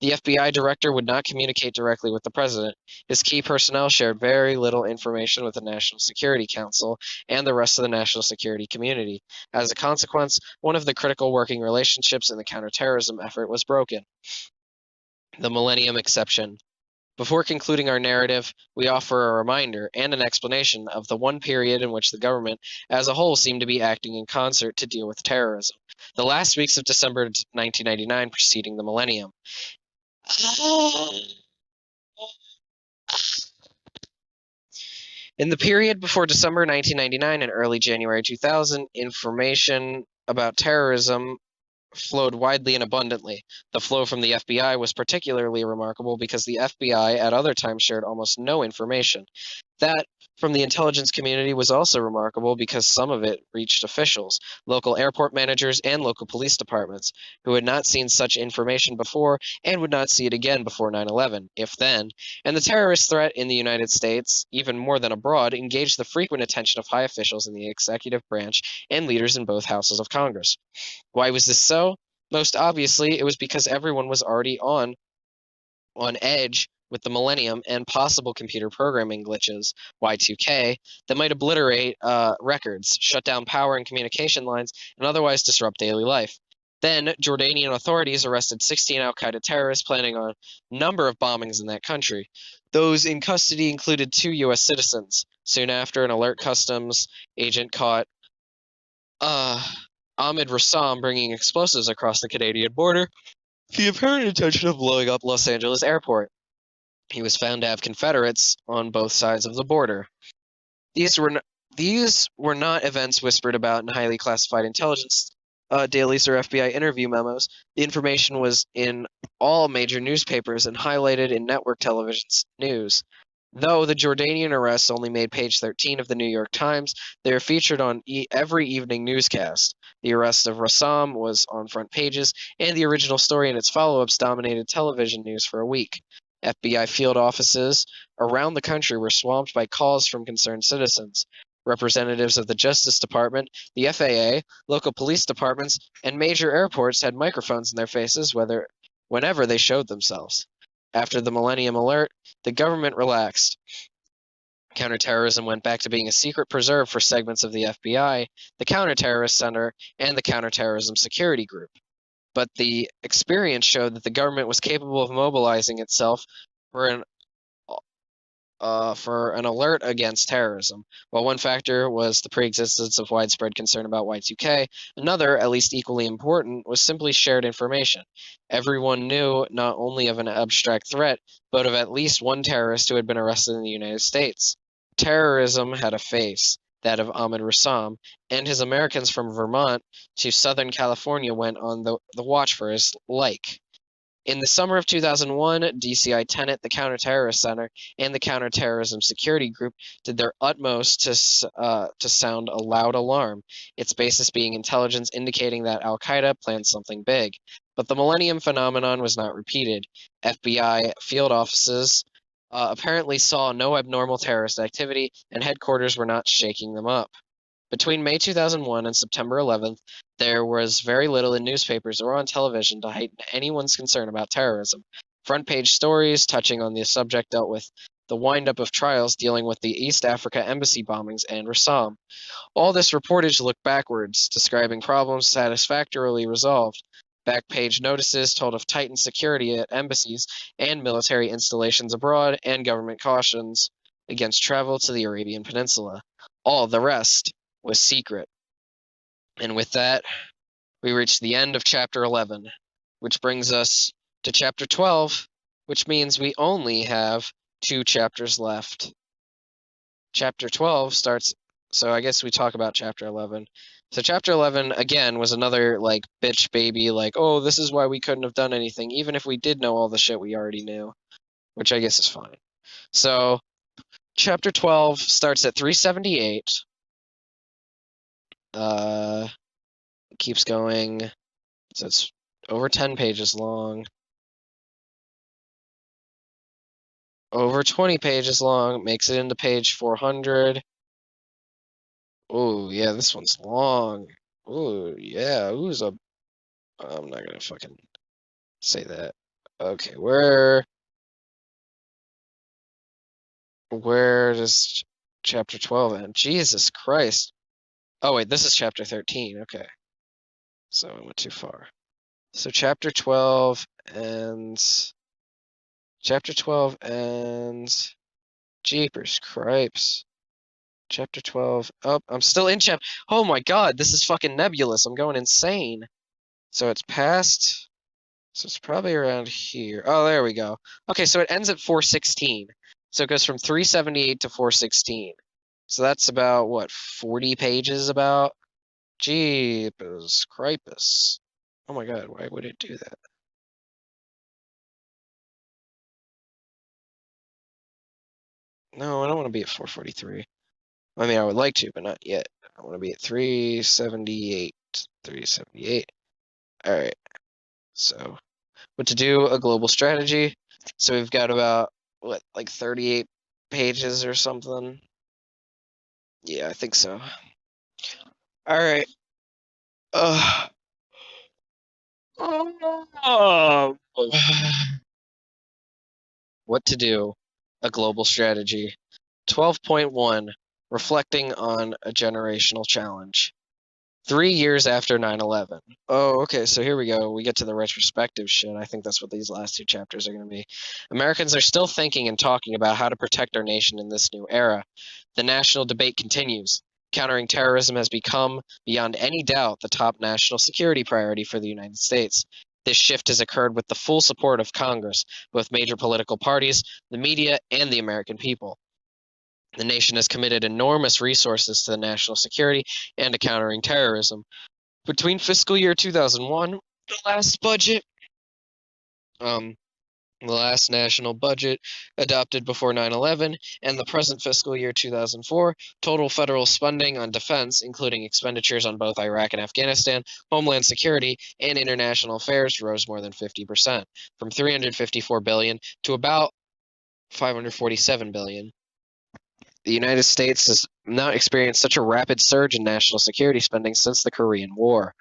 The FBI director would not communicate directly with the president. His key personnel shared very little information with the National Security Council and the rest of the national security community. As a consequence, one of the critical working relationships in the counterterrorism effort was broken. The Millennium Exception. Before concluding our narrative, we offer a reminder and an explanation of the one period in which the government as a whole seemed to be acting in concert to deal with terrorism, the last weeks of December 1999 preceding the millennium. In the period before December 1999 and early January 2000, information about terrorism flowed widely and abundantly. The flow from the FBI was particularly remarkable because the FBI at other times shared almost no information. That from the intelligence community was also remarkable because some of it reached officials, local airport managers, and local police departments, who had not seen such information before and would not see it again before 9/11, if then. And the terrorist threat in the United States, even more than abroad, engaged the frequent attention of high officials in the executive branch and leaders in both houses of Congress. Why was this so? Most obviously, it was because everyone was already on edge with the millennium and possible computer programming glitches, Y2K, that might obliterate records, shut down power and communication lines, and otherwise disrupt daily life. Then, Jordanian authorities arrested 16 al-Qaeda terrorists planning on a number of bombings in that country. Those in custody included 2 U.S. citizens. Soon after, an alert customs agent caught Ahmed Rassam bringing explosives across the Canadian border, the apparent intention of blowing up Los Angeles airport. He was found to have Confederates on both sides of the border. These were not events whispered about in highly classified intelligence dailies or FBI interview memos. The information was in all major newspapers and highlighted in network television's news. Though the Jordanian arrests only made page 13 of the New York Times, they are featured on every evening newscast. The arrest of Rassam was on front pages, and the original story and its follow-ups dominated television news for a week. FBI field offices around the country were swamped by calls from concerned citizens. Representatives of the Justice Department, the FAA, local police departments, and major airports had microphones in their faces whenever they showed themselves. After the Millennium Alert, the government relaxed. Counterterrorism went back to being a secret preserve for segments of the FBI, the Counterterrorist Center, and the Counterterrorism Security Group. But the experience showed that the government was capable of mobilizing itself for an alert against terrorism. While one factor was the preexistence of widespread concern about Y2K, another, at least equally important, was simply shared information. Everyone knew not only of an abstract threat, but of at least one terrorist who had been arrested in the United States. Terrorism had a face, that of Ahmed Rassam, and his Americans from Vermont to Southern California went on the watch for his like. In the summer of 2001, DCI Tenet, the Counterterrorist Center, and the Counterterrorism Security Group did their utmost to sound a loud alarm, its basis being intelligence indicating that al-Qaeda planned something big. But the Millennium phenomenon was not repeated. FBI field offices apparently saw no abnormal terrorist activity, and headquarters were not shaking them up. Between May 2001 and September 11th, there was very little in newspapers or on television to heighten anyone's concern about terrorism. Front-page stories touching on the subject dealt with the wind-up of trials dealing with the East Africa embassy bombings and Rassam. All this reportage looked backwards, describing problems satisfactorily resolved. Back-page notices told of tightened security at embassies and military installations abroad, and government cautions against travel to the Arabian Peninsula. All the rest was secret. And with that, we reach the end of chapter 11, which brings us to chapter 12, which means we only have 2 chapters left. Chapter 12 starts, so I guess we talk about chapter 11. So chapter 11, again, was another, like, bitch baby, like, oh, this is why we couldn't have done anything, even if we did know all the shit we already knew, which I guess is fine. So, chapter 12 starts at 378. Keeps going, so it's over 10 pages long. Over 20 pages long, makes it into page 400. Oh, yeah, this one's long. Oh, yeah, I'm not gonna fucking say that. Okay, where does chapter 12 end? Jesus Christ. Oh, wait, this is chapter 13, okay. So I went too far. So chapter 12 ends... Jeepers Cripes. Chapter 12. Oh, I'm still in oh my god, this is fucking nebulous. I'm going insane. So it's past... So it's probably around here. Oh, there we go. Okay, so it ends at 416. So it goes from 378 to 416. So that's about, what, 40 pages about? Jeepers Cripus. Oh my god, why would it do that? No, I don't want to be at 443. I mean, I would like to, but not yet. I want to be at 378. 378. All right. So, what to do? A global strategy. So we've got about, what, like 38 pages or something? Yeah, I think so. All right. What to do? A global strategy. 12.1 Reflecting on a generational challenge. 3 years after 9/11. Oh, okay, so here we go. We get to the retrospective shit. I think that's what these last two chapters are going to be. Americans are still thinking and talking about how to protect our nation in this new era. The national debate continues. Countering terrorism has become, beyond any doubt, the top national security priority for the United States. This shift has occurred with the full support of Congress, both major political parties, the media, and the American people. The nation has committed enormous resources to the national security and to countering terrorism. Between fiscal year 2001, the last budget, the last national budget adopted before 9/11, and the present fiscal year 2004, total federal spending on defense, including expenditures on both Iraq and Afghanistan, homeland security, and international affairs, rose more than 50%, from $354 billion to about $547 billion. The United States has not experienced such a rapid surge in national security spending since the Korean War.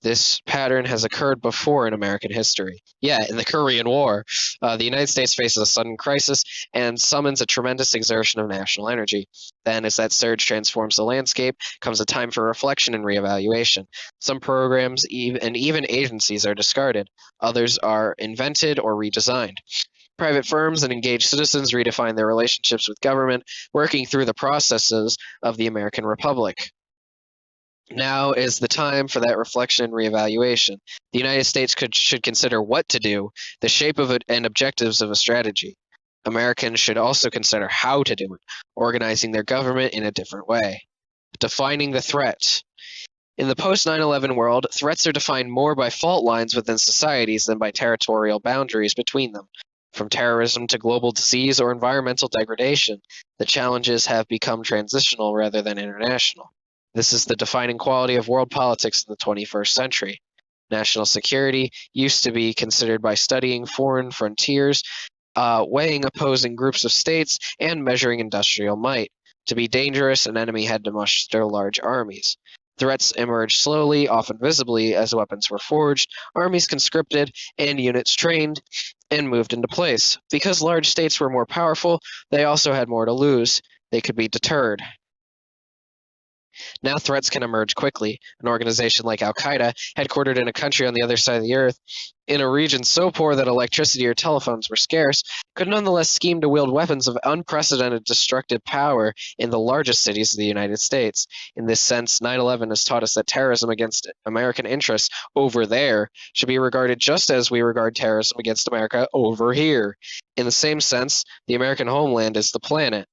This pattern has occurred before in American history. Yeah, in the Korean War, the United States faces a sudden crisis and summons a tremendous exertion of national energy. Then, as that surge transforms the landscape, comes a time for reflection and reevaluation. Some programs and even agencies are discarded. Others are invented or redesigned. Private firms and engaged citizens redefine their relationships with government, working through the processes of the American Republic. Now is the time for that reflection and reevaluation. The United States should consider what to do, the shape of it, and objectives of a strategy. Americans should also consider how to do it, organizing their government in a different way. Defining the threat. In the post 9/11 world, threats are defined more by fault lines within societies than by territorial boundaries between them. From terrorism to global disease or environmental degradation, the challenges have become transitional rather than international. This is the defining quality of world politics in the 21st century. National security used to be considered by studying foreign frontiers, weighing opposing groups of states, and measuring industrial might. To be dangerous, an enemy had to muster large armies. Threats emerged slowly, often visibly, as weapons were forged, armies conscripted, and units trained and moved into place. Because large states were more powerful, they also had more to lose. They could be deterred. Now threats can emerge quickly. An organization like Al-Qaeda, headquartered in a country on the other side of the earth, in a region so poor that electricity or telephones were scarce, could nonetheless scheme to wield weapons of unprecedented destructive power in the largest cities of the United States. In this sense, 9/11 has taught us that terrorism against American interests over there should be regarded just as we regard terrorism against America over here. In the same sense, the American homeland is the planet.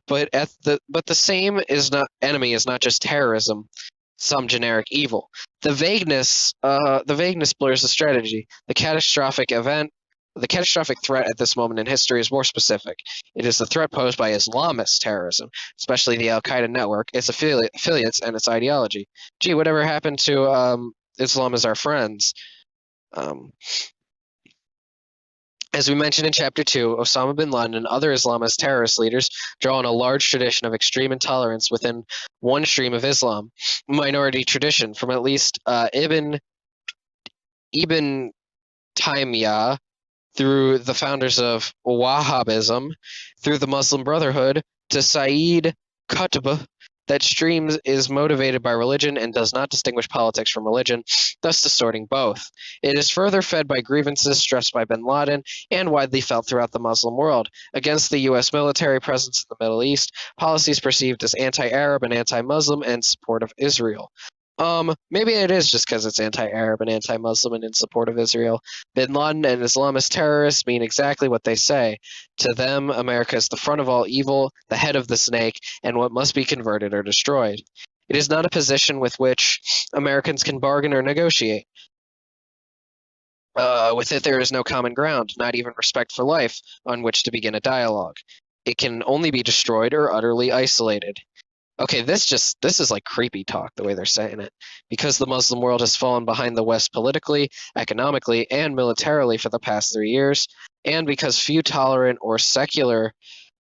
But the same is not enemy is not just terrorism, some generic evil. The vagueness blurs the strategy. The catastrophic threat at this moment in history is more specific. It is the threat posed by Islamist terrorism, especially the Al Qaeda network, its affiliates, and its ideology. Gee, whatever happened to Islam is our friends? As we mentioned in Chapter 2, Osama bin Laden and other Islamist terrorist leaders draw on a large tradition of extreme intolerance within one stream of Islam, minority tradition, from at least Ibn Taymiyyah, through the founders of Wahhabism, through the Muslim Brotherhood, to Sayyid Qutb. That stream is motivated by religion and does not distinguish politics from religion, thus distorting both. It is further fed by grievances stressed by bin Laden and widely felt throughout the Muslim world against the U.S. military presence in the Middle East, policies perceived as anti-Arab and anti-Muslim, and support of Israel. Maybe it is just because it's anti-Arab and anti-Muslim and in support of Israel. Bin Laden and Islamist terrorists mean exactly what they say. To them, America is the front of all evil, the head of the snake, and what must be converted or destroyed. It is not a position with which Americans can bargain or negotiate. With it, there is no common ground, not even respect for life, on which to begin a dialogue. It can only be destroyed or utterly isolated. Okay, this is like creepy talk, the way they're saying it. Because the Muslim world has fallen behind the West politically, economically, and militarily for the past 3 years, and because few tolerant or secular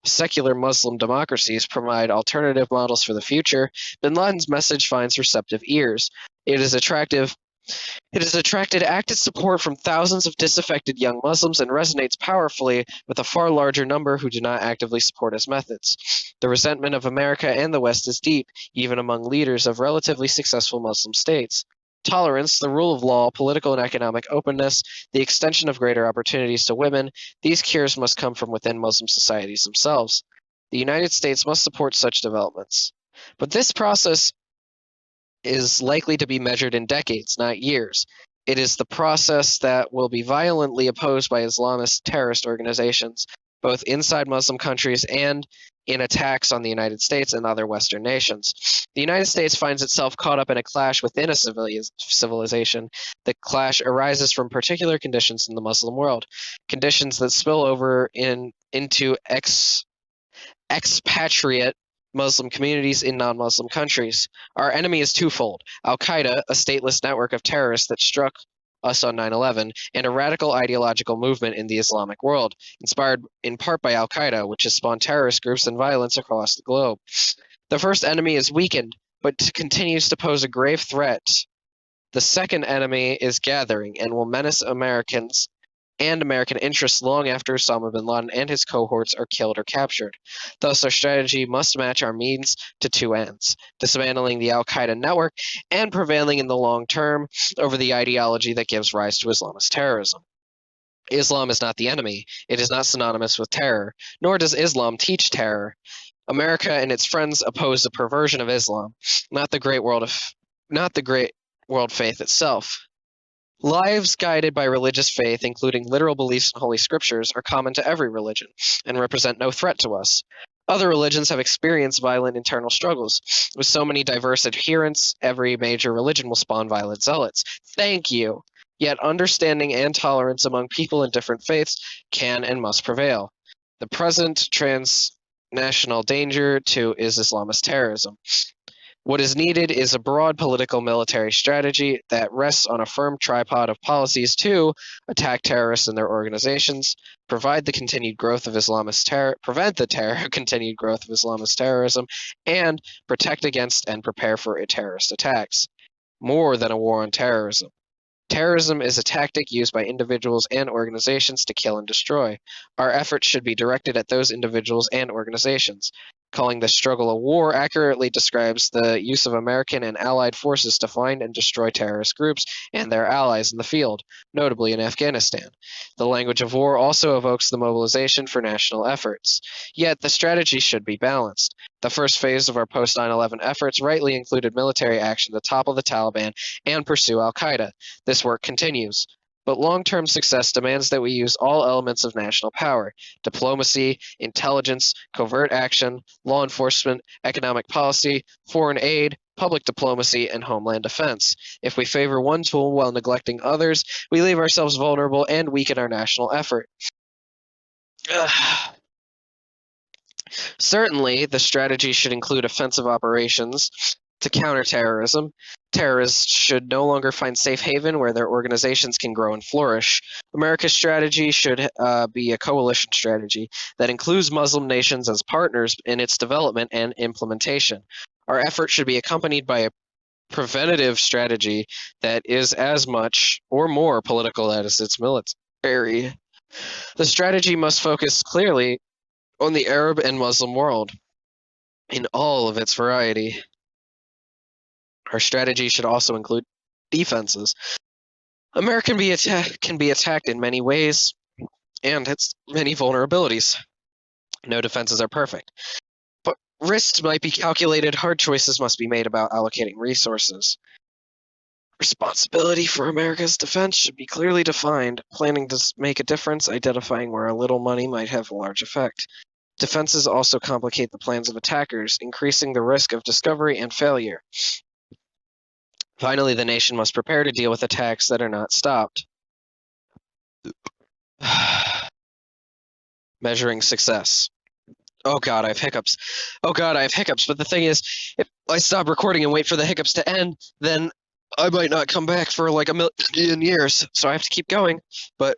Muslim democracies provide alternative models for the future, bin Laden's message finds receptive ears. It has attracted active support from thousands of disaffected young Muslims and resonates powerfully with a far larger number who do not actively support his methods. The resentment of America and the West is deep, even among leaders of relatively successful Muslim states. Tolerance, the rule of law, political and economic openness, the extension of greater opportunities to women, these cures must come from within Muslim societies themselves. The United States must support such developments. But this process is likely to be measured in decades, not years. It is the process that will be violently opposed by Islamist terrorist organizations, both inside Muslim countries and in attacks on the United States and other Western nations. The United States finds itself caught up in a clash within a civilization. The clash arises from particular conditions in the Muslim world, conditions that spill over into expatriate Muslim communities in non-Muslim countries. Our enemy is twofold: Al-Qaeda, a stateless network of terrorists that struck us on 9/11, and a radical ideological movement in the Islamic world, inspired in part by Al-Qaeda, which has spawned terrorist groups and violence across the globe. The first enemy is weakened, but continues to pose a grave threat. The second enemy is gathering and will menace Americans and American interests long after Osama bin Laden and his cohorts are killed or captured. Thus, our strategy must match our means to two ends: dismantling the Al-Qaeda network and prevailing in the long term over the ideology that gives rise to Islamist terrorism. Islam is not the enemy. It is not synonymous with terror, nor does Islam teach terror. America and its friends oppose the perversion of Islam, not the great world faith itself. Lives guided by religious faith, including literal beliefs in holy scriptures, are common to every religion and represent no threat to us. Other religions have experienced violent internal struggles. With so many diverse adherents, every major religion will spawn violent zealots. Thank you. Yet understanding and tolerance among people in different faiths can and must prevail. The present transnational danger, too, is Islamist terrorism. What is needed is a broad political military strategy that rests on a firm tripod of policies to attack terrorists and their organizations, prevent the continued growth of Islamist terrorism, and protect against and prepare for terrorist attacks. More than a war on terrorism. Terrorism is a tactic used by individuals and organizations to kill and destroy. Our efforts should be directed at those individuals and organizations. Calling the struggle a war accurately describes the use of American and Allied forces to find and destroy terrorist groups and their allies in the field, notably in Afghanistan. The language of war also evokes the mobilization for national efforts. Yet the strategy should be balanced. The first phase of our post-9/11 efforts rightly included military action to topple the Taliban and pursue al-Qaeda. This work continues. But long-term success demands that we use all elements of national power: diplomacy, intelligence, covert action, law enforcement, economic policy, foreign aid, public diplomacy, and homeland defense. If we favor one tool while neglecting others, we leave ourselves vulnerable and weaken our national effort. Certainly, the strategy should include offensive operations to counter terrorism. Terrorists should no longer find safe haven where their organizations can grow and flourish. America's strategy should be a coalition strategy that includes Muslim nations as partners in its development and implementation. Our effort should be accompanied by a preventative strategy that is as much or more political as its military. The strategy must focus clearly on the Arab and Muslim world in all of its variety. Our strategy should also include defenses. America can be attacked in many ways, and its many vulnerabilities. No defenses are perfect. But risks might be calculated, hard choices must be made about allocating resources. Responsibility for America's defense should be clearly defined, planning to make a difference, identifying where a little money might have a large effect. Defenses also complicate the plans of attackers, increasing the risk of discovery and failure. Finally, the nation must prepare to deal with attacks that are not stopped. Measuring success. Oh god, I have hiccups. Oh god, I have hiccups. But the thing is, if I stop recording and wait for the hiccups to end, then I might not come back for like a million years. So I have to keep going. But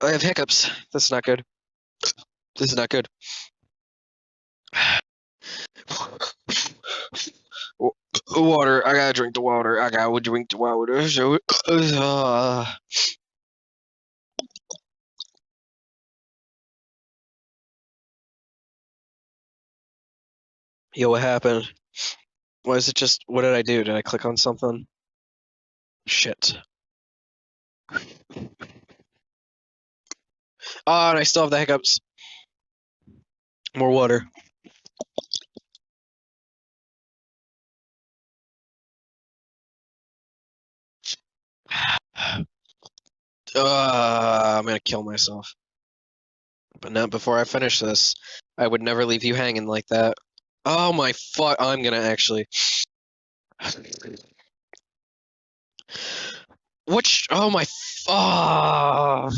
I have hiccups. This is not good. This is not good. Water. I gotta drink the water. I gotta drink the water. Yo, what happened? Why is it just... What did I do? Did I click on something? Shit. Oh, and I still have the hiccups. More water. I'm gonna kill myself. But not before I finish this. I would never leave you hanging like that. Oh my fuck! I'm gonna actually. Which? Oh my. Oh.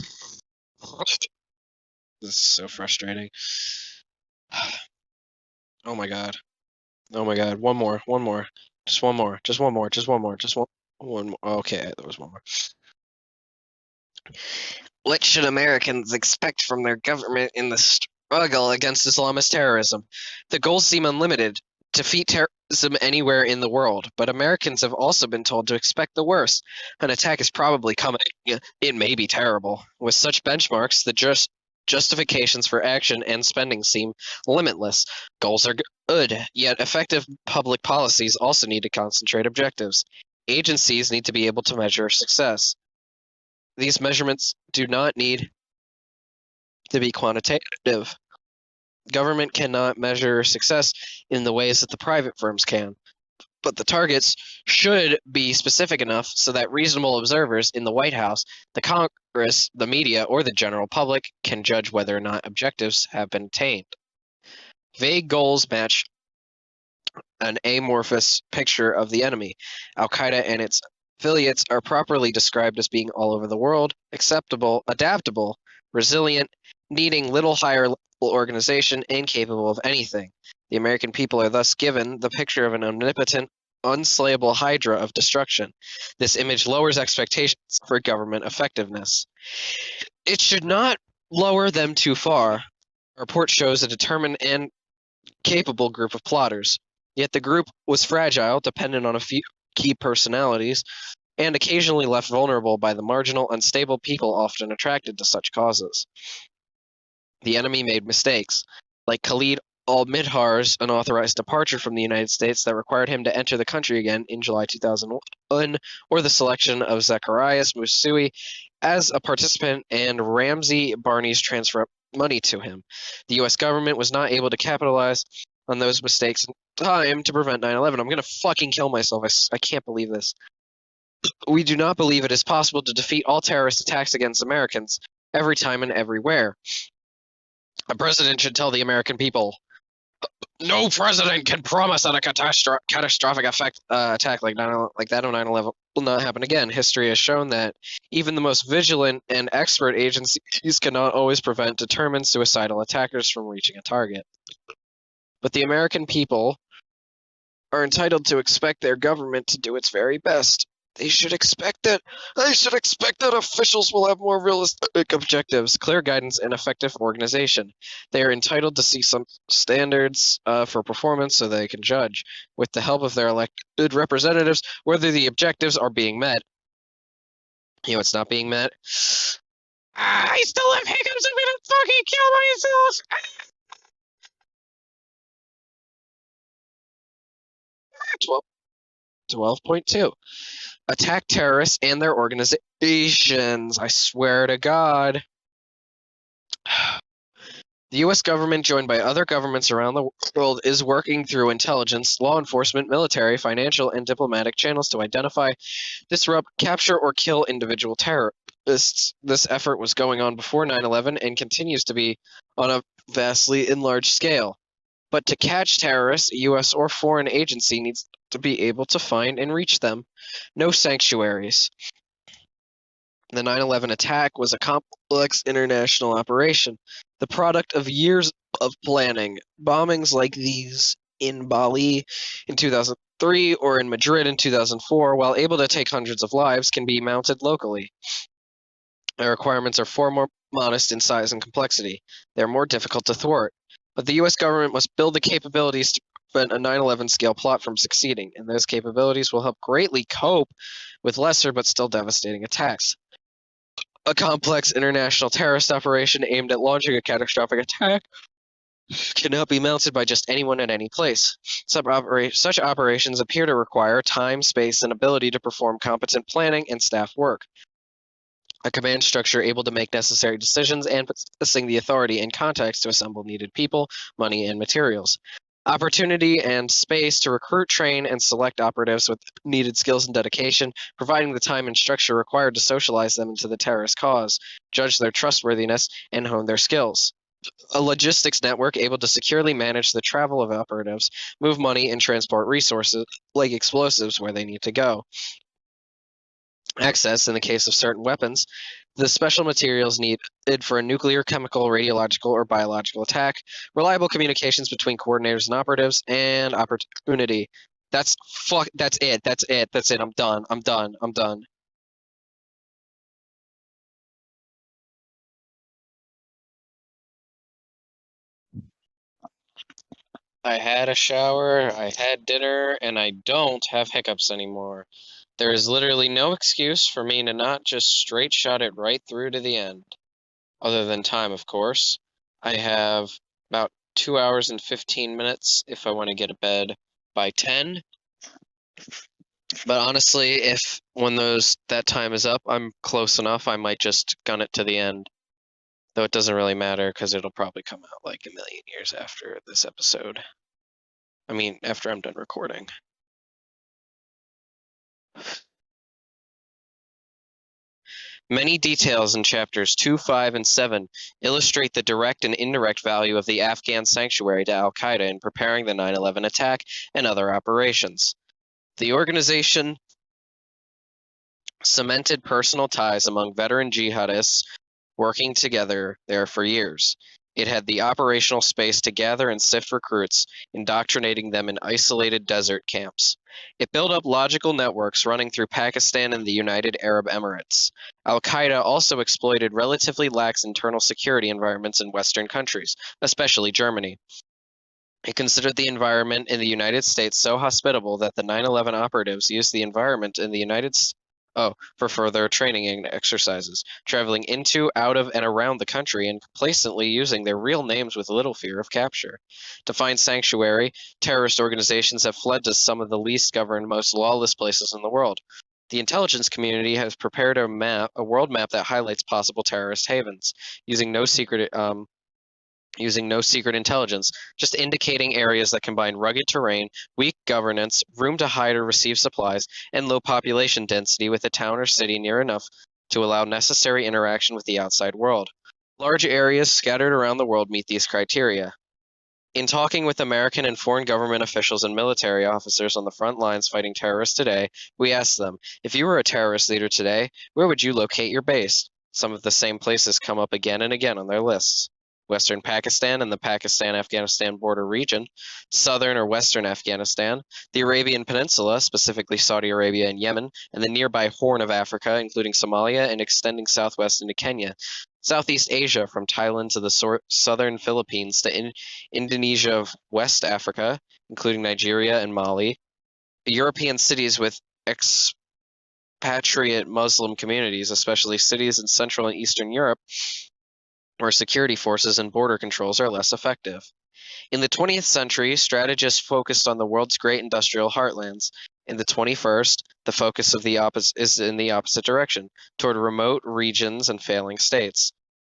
This is so frustrating. Oh my god. Oh my god. One more. One more. Just one more. Just one more. Just one more. Just one. One more. Okay, there was one more. What should Americans expect from their government in the struggle against Islamist terrorism? The goals seem unlimited. Defeat terrorism anywhere in the world, but Americans have also been told to expect the worst. An attack is probably coming. It may be terrible. With such benchmarks, the justifications for action and spending seem limitless. Goals are good, yet effective public policies also need to concentrate objectives. Agencies need to be able to measure success. These measurements do not need to be quantitative. Government cannot measure success in the ways that the private firms can, but the targets should be specific enough so that reasonable observers in the White House, the Congress, the media, or the general public can judge whether or not objectives have been attained. Vague goals match an amorphous picture of the enemy. Al-Qaeda and its affiliates are properly described as being all over the world, acceptable, adaptable, resilient, needing little higher level organization, and capable of anything. The American people are thus given the picture of an omnipotent, unslayable hydra of destruction. This image lowers expectations for government effectiveness. It should not lower them too far. Our report shows a determined and capable group of plotters. Yet the group was fragile, dependent on a few key personalities, and occasionally left vulnerable by the marginal, unstable people often attracted to such causes. The enemy made mistakes, like Khalid al-Midhar's unauthorized departure from the United States that required him to enter the country again in July 2001, or the selection of Zacharias Moussaoui as a participant and Ramsey Barney's transfer of money to him. The U.S. government was not able to capitalize on those mistakes in time to prevent 9/11. I'm gonna fucking kill myself. I can't believe this. We do not believe it is possible to defeat all terrorist attacks against Americans every time and everywhere. A president should tell the American people, no president can promise that a catastrophic attack like that on 9/11 will not happen again. History has shown that even the most vigilant and expert agencies cannot always prevent determined suicidal attackers from reaching a target. But the American people are entitled to expect their government to do its very best. They should expect that officials will have more realistic objectives, clear guidance, and effective organization. They are entitled to see some standards for performance so they can judge, with the help of their elected representatives, whether the objectives are being met. You know, it's not being met. I still have hiccups. I'm gonna fucking kill myself. 12.2. Attack terrorists and their organizations. I swear to God. The U.S. government, joined by other governments around the world, is working through intelligence, law enforcement, military, financial, and diplomatic channels to identify, disrupt, capture, or kill individual terrorists. This effort was going on before 9/11 and continues to be on a vastly enlarged scale. But to catch terrorists, a U.S. or foreign agency needs to be able to find and reach them. No sanctuaries. The 9/11 attack was a complex international operation, the product of years of planning. Bombings like these in Bali in 2003 or in Madrid in 2004, while able to take hundreds of lives, can be mounted locally. Their requirements are far more modest in size and complexity. They are more difficult to thwart. But the U.S. government must build the capabilities to prevent a 9/11 scale plot from succeeding, and those capabilities will help greatly cope with lesser but still devastating attacks. A complex international terrorist operation aimed at launching a catastrophic attack cannot be mounted by just anyone at any place. Such operations appear to require time, space, and ability to perform competent planning and staff work. A command structure able to make necessary decisions and possessing the authority and context to assemble needed people, money, and materials. Opportunity and space to recruit, train, and select operatives with needed skills and dedication, providing the time and structure required to socialize them into the terrorist cause, judge their trustworthiness, and hone their skills. A logistics network able to securely manage the travel of operatives, move money, and transport resources, like explosives, where they need to go. Access, in the case of certain weapons, the special materials needed for a nuclear, chemical, radiological, or biological attack, reliable communications between coordinators and operatives, and opportunity. That's it. I'm done. I had a shower, I had dinner, and I don't have hiccups anymore. There is literally no excuse for me to not just straight shot it right through to the end. Other than time, of course. I have about 2 hours and 15 minutes if I want to get to bed by 10. But honestly, if when that time is up, I'm close enough, I might just gun it to the end. Though it doesn't really matter because it'll probably come out like a million years after this episode. I mean, after I'm done recording. Many details in chapters 2, 5, and 7 illustrate the direct and indirect value of the Afghan sanctuary to al-Qaeda in preparing the 9/11 attack and other operations. The organization cemented personal ties among veteran jihadists working together there for years. It had the operational space to gather and sift recruits, indoctrinating them in isolated desert camps. It built up logical networks running through Pakistan and the United Arab Emirates. Al-Qaeda also exploited relatively lax internal security environments in Western countries, especially Germany. It considered the environment in the United States so hospitable that the 9/11 operatives used the environment in the United States for further training and exercises, traveling into, out of, and around the country and complacently using their real names with little fear of capture. To find sanctuary, terrorist organizations have fled to some of the least governed, most lawless places in the world. The intelligence community has prepared a world map that highlights possible terrorist havens, using no secret intelligence, just indicating areas that combine rugged terrain, weak governance, room to hide or receive supplies, and low population density with a town or city near enough to allow necessary interaction with the outside world. Large areas scattered around the world meet these criteria. In talking with American and foreign government officials and military officers on the front lines fighting terrorists today, we asked them, if you were a terrorist leader today, where would you locate your base? Some of the same places come up again and again on their lists. Western Pakistan and the Pakistan-Afghanistan border region, southern or western Afghanistan, the Arabian Peninsula, specifically Saudi Arabia and Yemen, and the nearby Horn of Africa, including Somalia and extending southwest into Kenya, Southeast Asia from Thailand to the southern Philippines to Indonesia of West Africa, including Nigeria and Mali, European cities with expatriate Muslim communities, especially cities in Central and Eastern Europe, where security forces and border controls are less effective. In the 20th century, strategists focused on the world's great industrial heartlands. In the 21st, the focus is in the opposite direction, toward remote regions and failing states.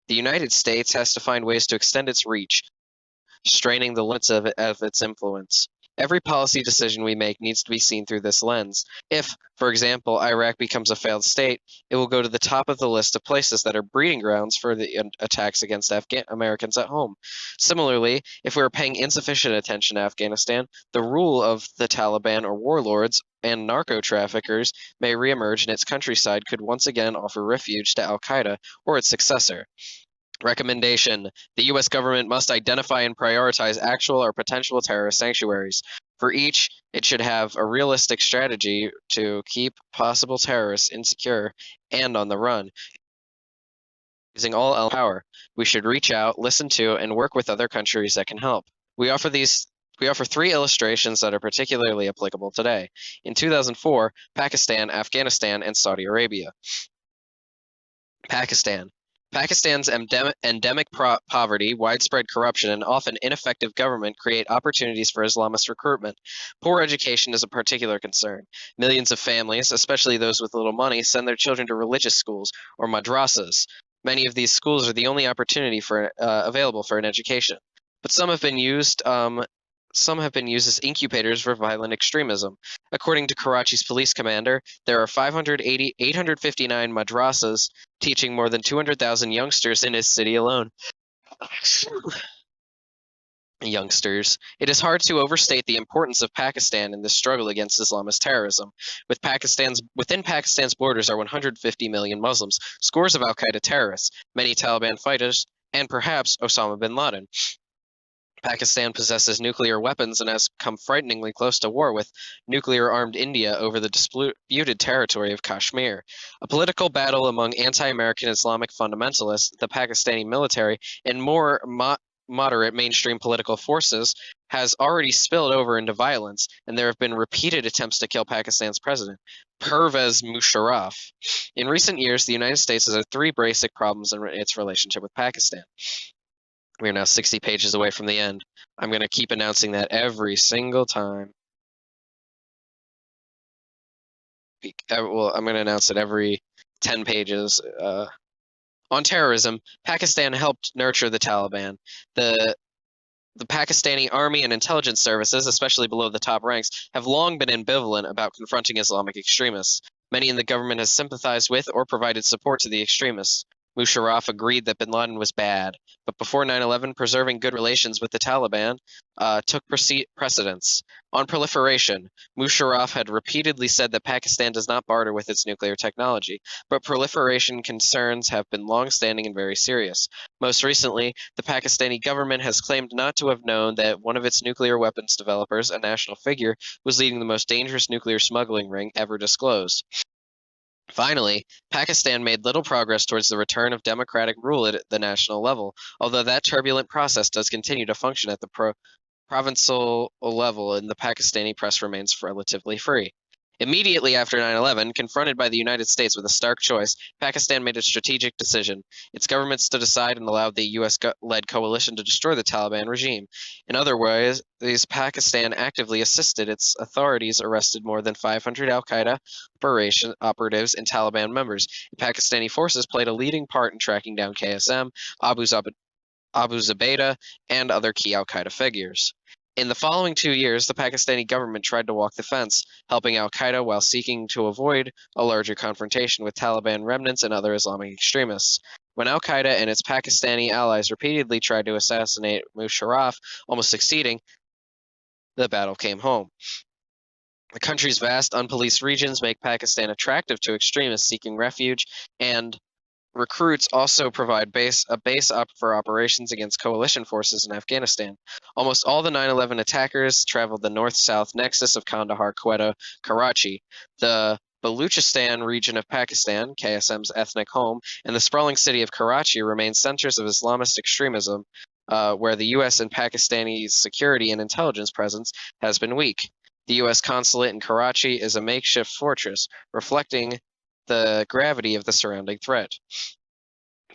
The United States has to find ways to extend its reach, straining the limits of its influence. Every policy decision we make needs to be seen through this lens. If, for example, Iraq becomes a failed state, it will go to the top of the list of places that are breeding grounds for the attacks against Americans at home. Similarly, if we are paying insufficient attention to Afghanistan, the rule of the Taliban or warlords and narco traffickers may reemerge, and its countryside could once again offer refuge to Al Qaeda or its successor. Recommendation: the U.S. government must identify and prioritize actual or potential terrorist sanctuaries. For each, it should have a realistic strategy to keep possible terrorists insecure and on the run. Using all power, we should reach out, listen to, and work with other countries that can help. We offer 3 illustrations that are particularly applicable today. In 2004, Pakistan, Afghanistan, and Saudi Arabia. Pakistan. Pakistan's endemic poverty, widespread corruption, and often ineffective government create opportunities for Islamist recruitment. Poor education is a particular concern. Millions of families, especially those with little money, send their children to religious schools or madrasas. Many of these schools are the only opportunity available for an education. But some have been used as incubators for violent extremism. According to Karachi's police commander, there are 859 madrasas teaching more than 200,000 youngsters in his city alone. Youngsters. It is hard to overstate the importance of Pakistan in this struggle against Islamist terrorism. Within Pakistan's borders are 150 million Muslims, scores of al-Qaeda terrorists, many Taliban fighters, and perhaps Osama bin Laden. Pakistan possesses nuclear weapons and has come frighteningly close to war with nuclear-armed India over the disputed territory of Kashmir. A political battle among anti-American Islamic fundamentalists, the Pakistani military, and more moderate mainstream political forces has already spilled over into violence, and there have been repeated attempts to kill Pakistan's president, Pervez Musharraf. In recent years, the United States has had 3 basic problems in its relationship with Pakistan. We are now 60 pages away from the end. I'm going to keep announcing that every single time. Well, I'm going to announce it every 10 pages. On terrorism, Pakistan helped nurture the Taliban. The Pakistani army and intelligence services, especially below the top ranks, have long been ambivalent about confronting Islamic extremists. Many in the government have sympathized with or provided support to the extremists. Musharraf agreed that bin Laden was bad, but before 9/11, preserving good relations with the Taliban took precedence. On proliferation, Musharraf had repeatedly said that Pakistan does not barter with its nuclear technology, but proliferation concerns have been long-standing and very serious. Most recently, the Pakistani government has claimed not to have known that one of its nuclear weapons developers, a national figure, was leading the most dangerous nuclear smuggling ring ever disclosed. Finally, Pakistan made little progress towards the return of democratic rule at the national level, although that turbulent process does continue to function at the provincial level, and the Pakistani press remains relatively free. Immediately after 9/11, confronted by the United States with a stark choice, Pakistan made a strategic decision. Its government stood aside and allowed the U.S.-led coalition to destroy the Taliban regime. In other words, Pakistan actively assisted its authorities, arrested more than 500 al-Qaeda operatives and Taliban members. Pakistani forces played a leading part in tracking down KSM, Abu Zubaydah, and other key al-Qaeda figures. In the following 2 years, the Pakistani government tried to walk the fence, helping al-Qaeda while seeking to avoid a larger confrontation with Taliban remnants and other Islamic extremists. When al-Qaeda and its Pakistani allies repeatedly tried to assassinate Musharraf, almost succeeding, the battle came home. The country's vast unpoliced regions make Pakistan attractive to extremists seeking refuge, and recruits also provide a base up for operations against coalition forces in Afghanistan. Almost all the 9/11 attackers traveled the north-south nexus of Kandahar, Quetta, Karachi. The Baluchistan region of Pakistan, KSM's ethnic home, and the sprawling city of Karachi remain centers of Islamist extremism, where the U.S. and Pakistani security and intelligence presence has been weak. The U.S. consulate in Karachi is a makeshift fortress, reflecting the gravity of the surrounding threat.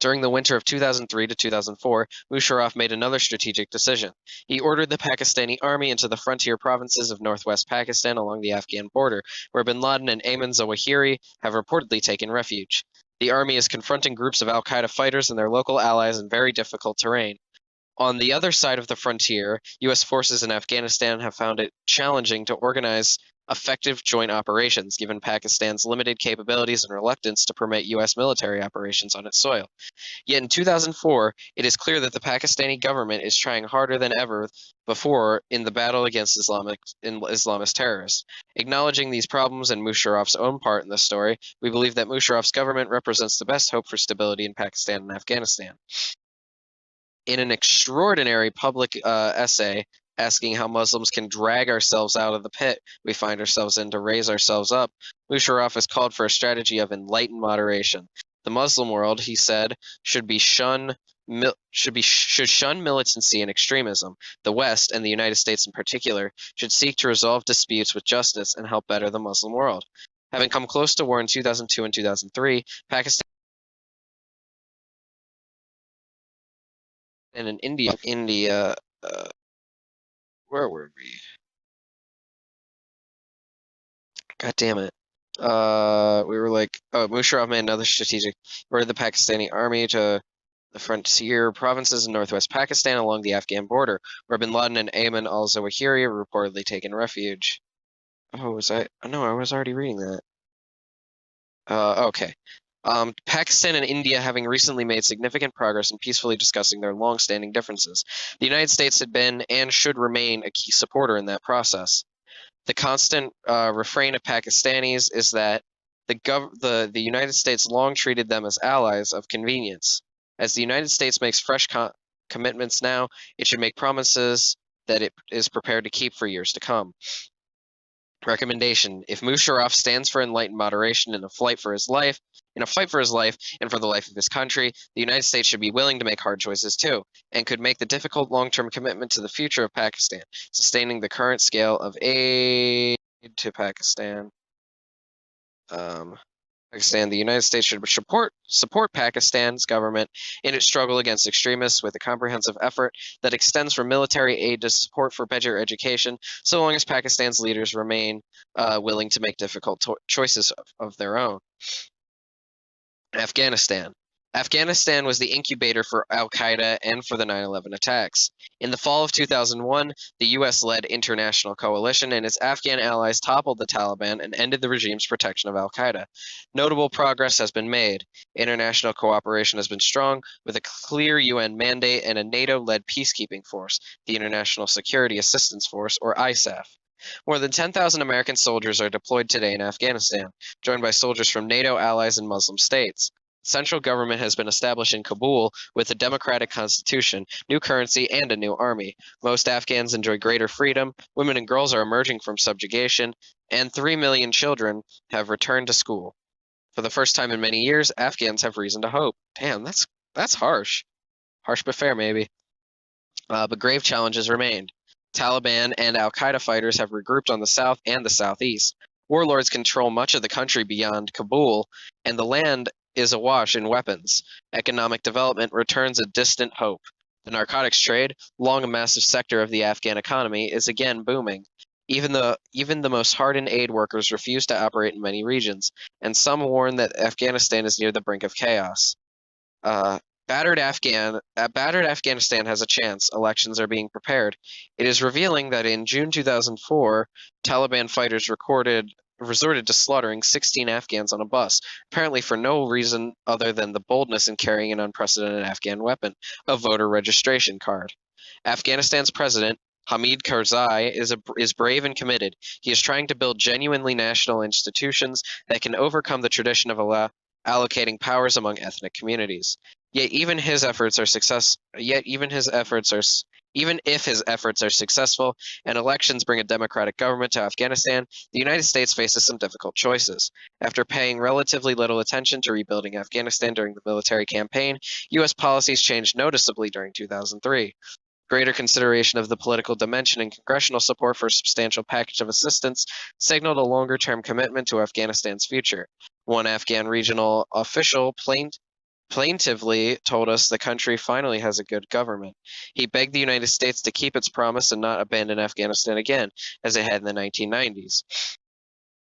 During the winter of 2003 to 2004, Musharraf made another strategic decision. He ordered the Pakistani army into the frontier provinces of northwest Pakistan along the Afghan border, where bin Laden and Ayman Zawahiri have reportedly taken refuge. The army is confronting groups of al-Qaeda fighters and their local allies in very difficult terrain. On the other side of the frontier, U.S. forces in Afghanistan have found it challenging to organize effective joint operations, given Pakistan's limited capabilities and reluctance to permit U.S. military operations on its soil. Yet in 2004, it is clear that the Pakistani government is trying harder than ever before in the battle against Islamist terrorists. Acknowledging these problems and Musharraf's own part in the story, we believe that Musharraf's government represents the best hope for stability in Pakistan and Afghanistan. In an extraordinary public essay asking how Muslims can drag ourselves out of the pit we find ourselves in to raise ourselves up, Musharraf has called for a strategy of enlightened moderation. The Muslim world, he said, should shun militancy and extremism. The West, and the United States in particular, should seek to resolve disputes with justice and help better the Muslim world. Having come close to war in 2002 and 2003, Pakistan and in India, where were we? God damn it. We were like, Musharraf made another strategic, ordered the Pakistani army to the frontier provinces in northwest Pakistan along the Afghan border, where bin Laden and Ayman al-Zawahiri have reportedly taken refuge. Oh, was I? No, I was already reading that. Okay. Pakistan and India having recently made significant progress in peacefully discussing their long-standing differences. The United States had been and should remain a key supporter in that process. The constant refrain of Pakistanis is that the United States long treated them as allies of convenience. As the United States makes fresh commitments now, it should make promises that it is prepared to keep for years to come. Recommendation: if Musharraf stands for enlightened moderation in a fight for his life and for the life of his country, the United States should be willing to make hard choices too, and could make the difficult long-term commitment to the future of Pakistan, sustaining the current scale of aid to Pakistan. The United States should support Pakistan's government in its struggle against extremists with a comprehensive effort that extends from military aid to support for better education, so long as Pakistan's leaders remain willing to make difficult choices of their own. Afghanistan. Afghanistan was the incubator for al-Qaeda and for the 9/11 attacks. In the fall of 2001, the US-led international coalition and its Afghan allies toppled the Taliban and ended the regime's protection of al-Qaeda. Notable progress has been made. International cooperation has been strong, with a clear UN mandate and a NATO-led peacekeeping force, the International Security Assistance Force, or ISAF. More than 10,000 American soldiers are deployed today in Afghanistan, joined by soldiers from NATO allies and Muslim states. Central government has been established in Kabul with a democratic constitution, new currency, and a new army. Most Afghans enjoy greater freedom, women and girls are emerging from subjugation, and 3 million children have returned to school. For the first time in many years, Afghans have reason to hope. Damn, that's harsh. Harsh but fair, maybe. But grave challenges remained. Taliban and al-Qaeda fighters have regrouped on the south and the southeast. Warlords control much of the country beyond Kabul, and the land is awash in weapons. Economic development returns a distant hope. The narcotics trade, long a massive sector of the Afghan economy, is again booming. Even the most hardened aid workers refuse to operate in many regions, and some warn that Afghanistan is near the brink of chaos. Battered Afghanistan has a chance. Elections are being prepared. It is revealing that in June 2004, Taliban fighters resorted to slaughtering 16 Afghans on a bus, apparently for no reason other than the boldness in carrying an unprecedented Afghan weapon, a voter registration card. Afghanistan's president, Hamid Karzai, is brave and committed. He is trying to build genuinely national institutions that can overcome the tradition of allocating powers among ethnic communities. Yet even if his efforts are successful and elections bring a democratic government to Afghanistan, the United States faces some difficult choices. After paying relatively little attention to rebuilding Afghanistan during the military campaign, U.S. policies changed noticeably during 2003. Greater consideration of the political dimension and congressional support for a substantial package of assistance signaled a longer-term commitment to Afghanistan's future. One Afghan regional official plaintively told us the country finally has a good government. He begged the United States to keep its promise and not abandon Afghanistan again, as it had in the 1990s.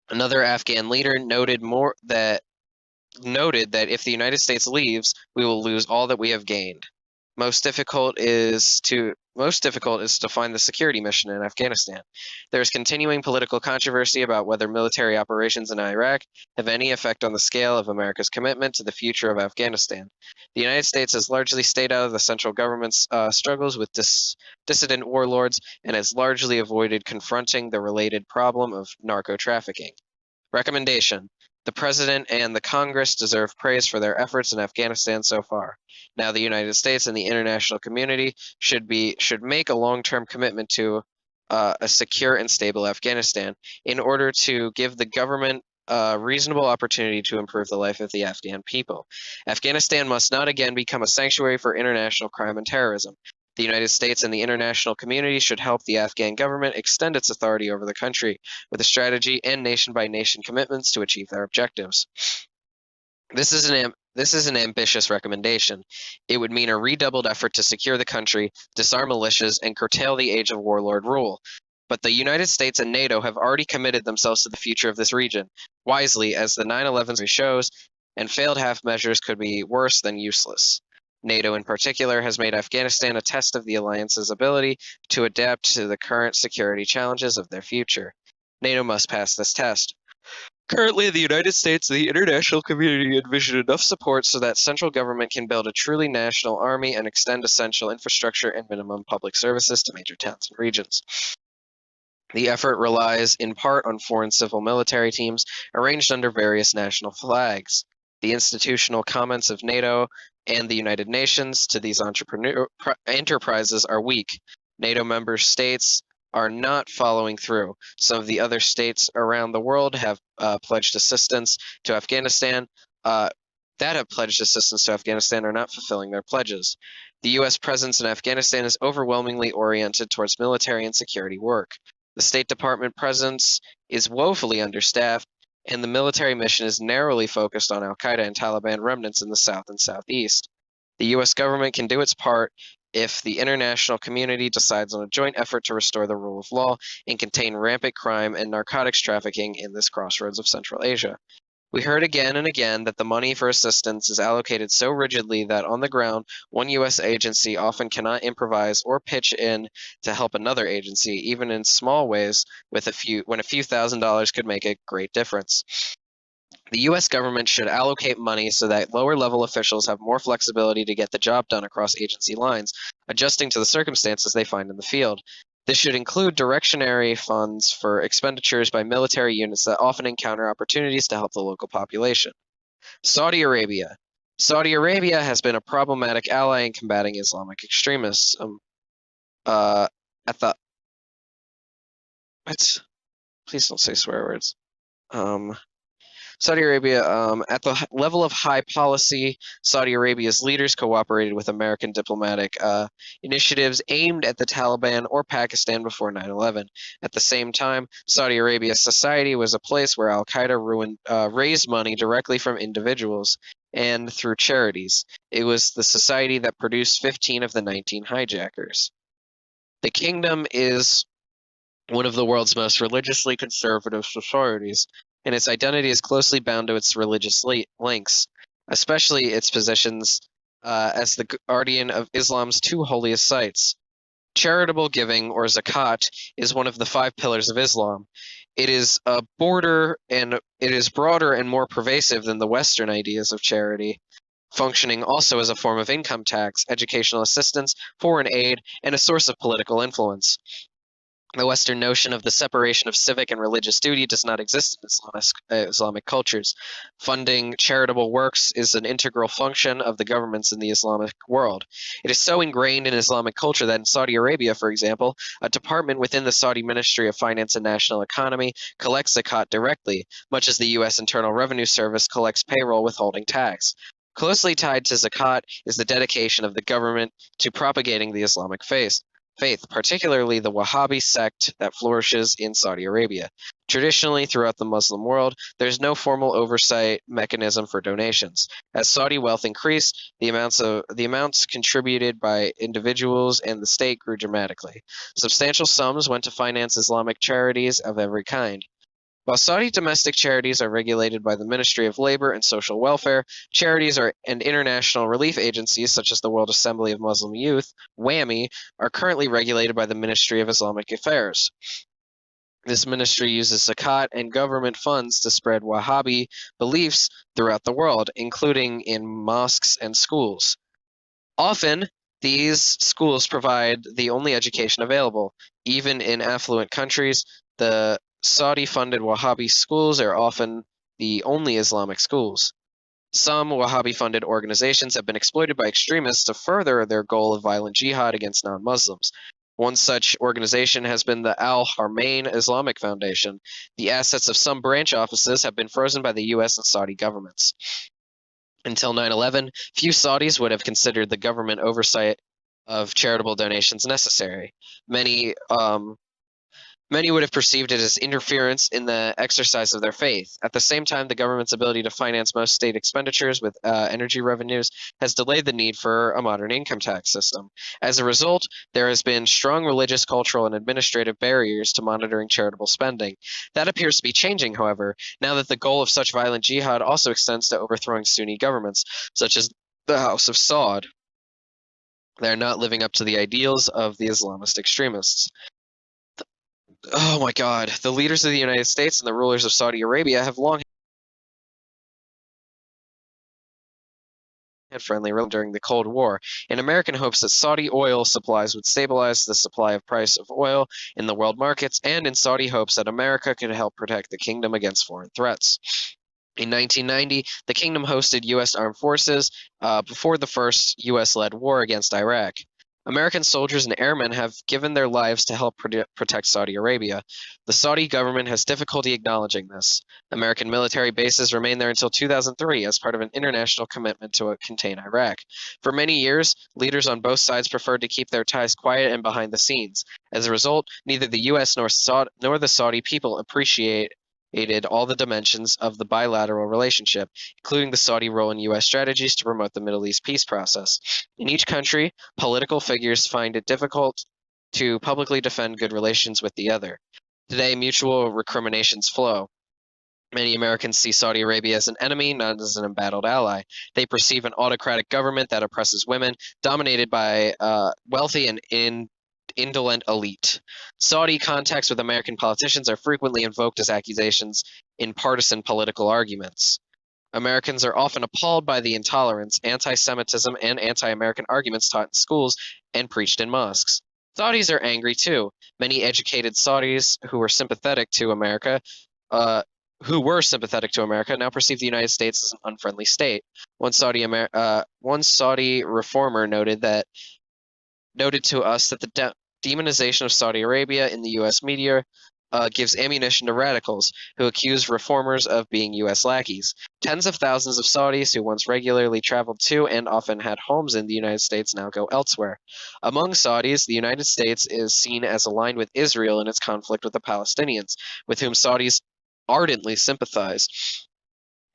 Another Afghan leader noted noted that if the United States leaves, we will lose all that we have gained. Most difficult is to find the security mission in Afghanistan. There is continuing political controversy about whether military operations in Iraq have any effect on the scale of America's commitment to the future of Afghanistan. The United States has largely stayed out of the central government's struggles with dissident warlords and has largely avoided confronting the related problem of narco trafficking. Recommendation: the President and the Congress deserve praise for their efforts in Afghanistan so far. Now the United States and the international community should make a long-term commitment to a secure and stable Afghanistan in order to give the government a reasonable opportunity to improve the life of the Afghan people. Afghanistan must not again become a sanctuary for international crime and terrorism. The United States and the international community should help the Afghan government extend its authority over the country with a strategy and nation-by-nation commitments to achieve their objectives. This is an ambitious recommendation. It would mean a redoubled effort to secure the country, disarm militias, and curtail the age of warlord rule. But the United States and NATO have already committed themselves to the future of this region, wisely, as the 9/11 shows, and failed half measures could be worse than useless. NATO in particular has made Afghanistan a test of the alliance's ability to adapt to the current security challenges of their future. NATO must pass this test. Currently, the United States and the international community envision enough support so that central government can build a truly national army and extend essential infrastructure and minimum public services to major towns and regions. The effort relies in part on foreign civil military teams arranged under various national flags. The institutional comments of NATO and the United Nations to these enterprises are weak. NATO member states are not following through. Some of the other states around the world have pledged assistance to Afghanistan. Are not fulfilling their pledges. The U.S. presence in Afghanistan is overwhelmingly oriented towards military and security work. The State Department presence is woefully understaffed, and the military mission is narrowly focused on al-Qaeda and Taliban remnants in the south and southeast. The U.S. government can do its part if the international community decides on a joint effort to restore the rule of law and contain rampant crime and narcotics trafficking in this crossroads of Central Asia. We heard again and again that the money for assistance is allocated so rigidly that on the ground, one U.S. agency often cannot improvise or pitch in to help another agency, even in small ways, when a few $1,000s could make a great difference. The U.S. government should allocate money so that lower-level officials have more flexibility to get the job done across agency lines, adjusting to the circumstances they find in the field. This should include directionary funds for expenditures by military units that often encounter opportunities to help the local population. Saudi Arabia. Saudi Arabia has been a problematic ally in combating Islamic extremists. Please don't say swear words. Saudi Arabia, at the level of high policy, Saudi Arabia's leaders cooperated with American diplomatic initiatives aimed at the Taliban or Pakistan before 9/11. At the same time, Saudi Arabia's society was a place where al-Qaeda raised money directly from individuals and through charities. It was the society that produced 15 of the 19 hijackers. The kingdom is one of the world's most religiously conservative societies, and its identity is closely bound to its religious links, especially its positions as the guardian of Islam's two holiest sites. Charitable giving, or zakat, is one of the 5 pillars of Islam. It is broader and more pervasive than the Western ideas of charity, functioning also as a form of income tax, educational assistance, foreign aid, and a source of political influence. The Western notion of the separation of civic and religious duty does not exist in Islamic cultures. Funding charitable works is an integral function of the governments in the Islamic world. It is so ingrained in Islamic culture that in Saudi Arabia, for example, a department within the Saudi Ministry of Finance and National Economy collects zakat directly, much as the U.S. Internal Revenue Service collects payroll withholding tax. Closely tied to zakat is the dedication of the government to propagating the Islamic faith, particularly the Wahhabi sect that flourishes in Saudi Arabia. Traditionally, throughout the Muslim world, there is no formal oversight mechanism for donations. As Saudi wealth increased, the amounts contributed by individuals and the state grew dramatically. Substantial sums went to finance Islamic charities of every kind. While Saudi domestic charities are regulated by the Ministry of Labor and Social Welfare, charities and international relief agencies such as the World Assembly of Muslim Youth, WAMI, are currently regulated by the Ministry of Islamic Affairs. This ministry uses zakat and government funds to spread Wahhabi beliefs throughout the world, including in mosques and schools. Often, these schools provide the only education available. Even in affluent countries, the Saudi-funded Wahhabi schools are often the only Islamic schools. Some Wahhabi-funded organizations have been exploited by extremists to further their goal of violent jihad against non-Muslims. One such organization has been the Al-Haramain Islamic Foundation. The assets of some branch offices have been frozen by the U.S. and Saudi governments. Until 9/11, few Saudis would have considered the government oversight of charitable donations necessary. Many would have perceived it as interference in the exercise of their faith. At the same time, the government's ability to finance most state expenditures with energy revenues has delayed the need for a modern income tax system. As a result, there has been strong religious, cultural, and administrative barriers to monitoring charitable spending. That appears to be changing, however, now that the goal of such violent jihad also extends to overthrowing Sunni governments, such as the House of Saud. They are not living up to the ideals of the Islamist extremists. Oh my God, the leaders of the United States and the rulers of Saudi Arabia have long had friendly relations during the Cold War, in American hopes that Saudi oil supplies would stabilize the supply of price of oil in the world markets, and in Saudi hopes that America could help protect the kingdom against foreign threats. In 1990, the kingdom hosted U.S. armed forces before the first U.S.-led war against Iraq. American soldiers and airmen have given their lives to help protect Saudi Arabia. The Saudi government has difficulty acknowledging this. American military bases remained there until 2003 as part of an international commitment to contain Iraq. For many years, leaders on both sides preferred to keep their ties quiet and behind the scenes. As a result, neither the U.S. nor the Saudi people appreciated all the dimensions of the bilateral relationship, including the Saudi role in U.S. strategies to promote the Middle East peace process. In each country, political figures find it difficult to publicly defend good relations with the other. Today, mutual recriminations flow. Many Americans see Saudi Arabia as an enemy, not as an embattled ally. They perceive an autocratic government that oppresses women, dominated by wealthy and indolent elite. Saudi contacts with American politicians are frequently invoked as accusations in partisan political arguments. Americans are often appalled by the intolerance, anti-Semitism, and anti-American arguments taught in schools and preached in mosques. Saudis are angry too. Many educated Saudis who were sympathetic to America now perceive the United States as an unfriendly state. One Saudi reformer noted to us that the demonization of Saudi Arabia in the U.S. media gives ammunition to radicals who accuse reformers of being U.S. lackeys. Tens of thousands of Saudis who once regularly traveled to and often had homes in the United States now go elsewhere. Among Saudis, the United States is seen as aligned with Israel in its conflict with the Palestinians, with whom Saudis ardently sympathize.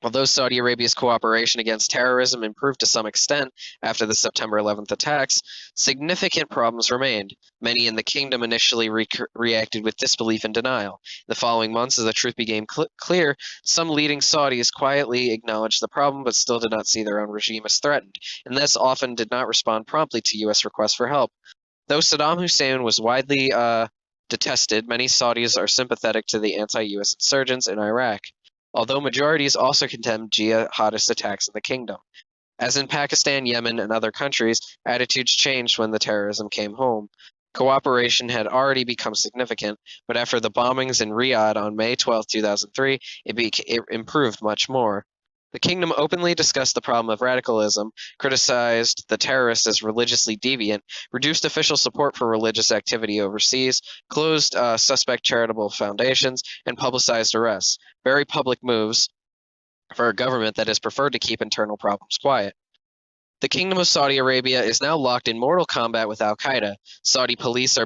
Although Saudi Arabia's cooperation against terrorism improved to some extent after the September 11th attacks, significant problems remained. Many in the kingdom initially reacted with disbelief and denial. In the following months, as the truth became clear, some leading Saudis quietly acknowledged the problem but still did not see their own regime as threatened, and thus often did not respond promptly to U.S. requests for help. Though Saddam Hussein was widely detested, many Saudis are sympathetic to the anti-U.S. insurgents in Iraq, although majorities also condemn jihadist attacks in the kingdom. As in Pakistan, Yemen, and other countries, attitudes changed when the terrorism came home. Cooperation had already become significant, but after the bombings in Riyadh on May 12, 2003, it improved much more. The kingdom openly discussed the problem of radicalism, criticized the terrorists as religiously deviant, reduced official support for religious activity overseas, closed suspect charitable foundations, and publicized arrests. Very public moves for a government that has preferred to keep internal problems quiet. The Kingdom of Saudi Arabia is now locked in mortal combat with al-Qaeda. Saudi police are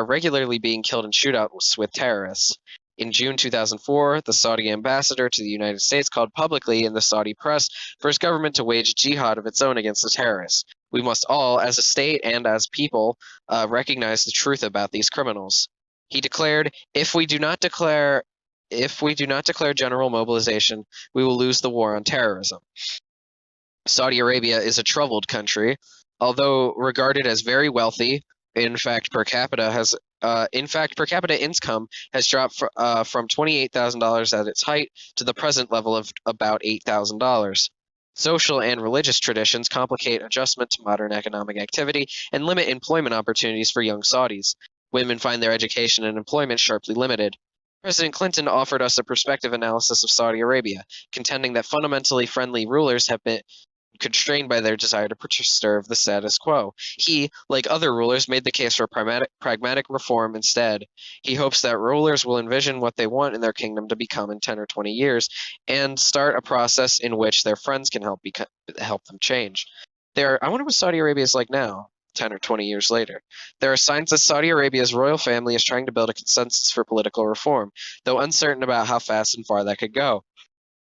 regularly being killed in shootouts with terrorists. In June 2004, the Saudi ambassador to the United States called publicly in the Saudi press for his government to wage jihad of its own against the terrorists. We must all, as a state and as people, recognize the truth about these criminals. He declared, if we do not declare if we do not declare general mobilization, we will lose the war on terrorism. Saudi Arabia is a troubled country, although regarded as very wealthy. In fact, per capita income has dropped from $28,000 at its height to the present level of about $8,000. Social and religious traditions complicate adjustment to modern economic activity and limit employment opportunities for young Saudis. Women find their education and employment sharply limited. President Clinton offered us a perspective analysis of Saudi Arabia, contending that fundamentally friendly rulers have been constrained by their desire to preserve the status quo. He, like other rulers, made the case for pragmatic reform instead. He hopes that rulers will envision what they want in their kingdom to become in 10 or 20 years and start a process in which their friends can help them change. I wonder what Saudi Arabia is like now, 10 or 20 years later. There are signs that Saudi Arabia's royal family is trying to build a consensus for political reform, though uncertain about how fast and far that could go.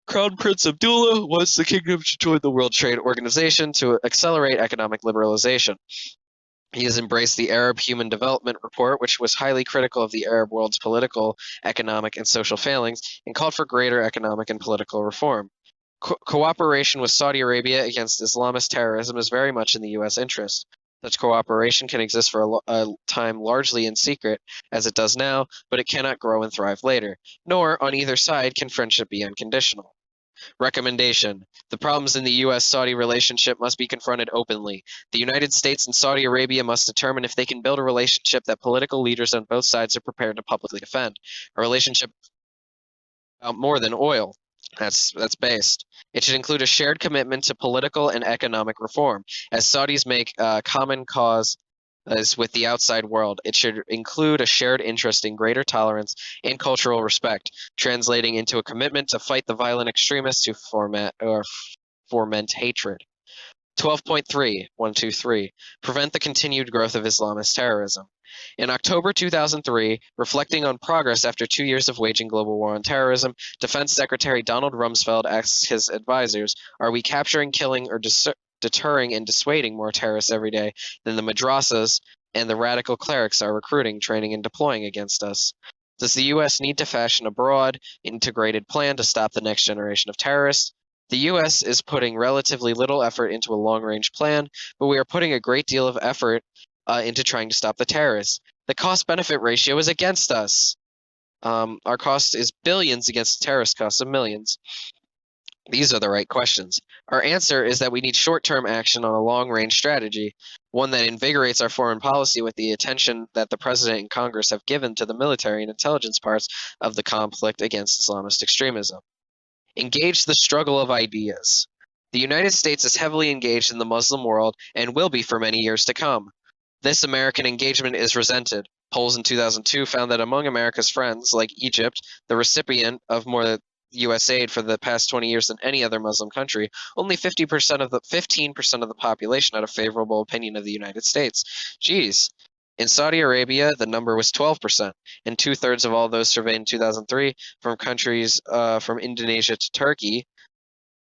Crown Prince Abdullah wants the kingdom to join the World Trade Organization to accelerate economic liberalization. He has embraced the Arab Human Development Report, which was highly critical of the Arab world's political, economic, and social failings, and called for greater economic and political reform. Cooperation with Saudi Arabia against Islamist terrorism is very much in the U.S. interest. Such cooperation can exist for a time largely in secret, as it does now, but it cannot grow and thrive later. Nor, on either side, can friendship be unconditional. Recommendation: the problems in the U.S.-Saudi relationship must be confronted openly. The United States and Saudi Arabia must determine if they can build a relationship that political leaders on both sides are prepared to publicly defend. A relationship about more than oil. That's based. It should include a shared commitment to political and economic reform. As Saudis make common cause as with the outside world, it should include a shared interest in greater tolerance and cultural respect, translating into a commitment to fight the violent extremists who foment hatred. 12.3 prevent the continued growth of Islamist terrorism. In October 2003, reflecting on progress after 2 years of waging global war on terrorism, Defense Secretary Donald Rumsfeld asked his advisors, "Are we capturing, killing, or deterring and dissuading more terrorists every day than the madrasas and the radical clerics are recruiting, training, and deploying against us? Does the U.S. need to fashion a broad, integrated plan to stop the next generation of terrorists? The U.S. is putting relatively little effort into a long-range plan, but we are putting a great deal of effort into trying to stop the terrorists. The cost-benefit ratio is against us. Our cost is billions against the terrorist cost of millions." These are the right questions. Our answer is that we need short-term action on a long-range strategy, one that invigorates our foreign policy with the attention that the President and Congress have given to the military and intelligence parts of the conflict against Islamist extremism. Engage the struggle of ideas. The United States is heavily engaged in the Muslim world and will be for many years to come. This American engagement is resented. Polls in 2002 found that among America's friends, like Egypt, the recipient of more U.S. aid for the past 20 years than any other Muslim country, only 15% of the population had a favorable opinion of the United States. Geez. In Saudi Arabia, the number was 12%, and 2/3 of all those surveyed in 2003 from countries from Indonesia to Turkey,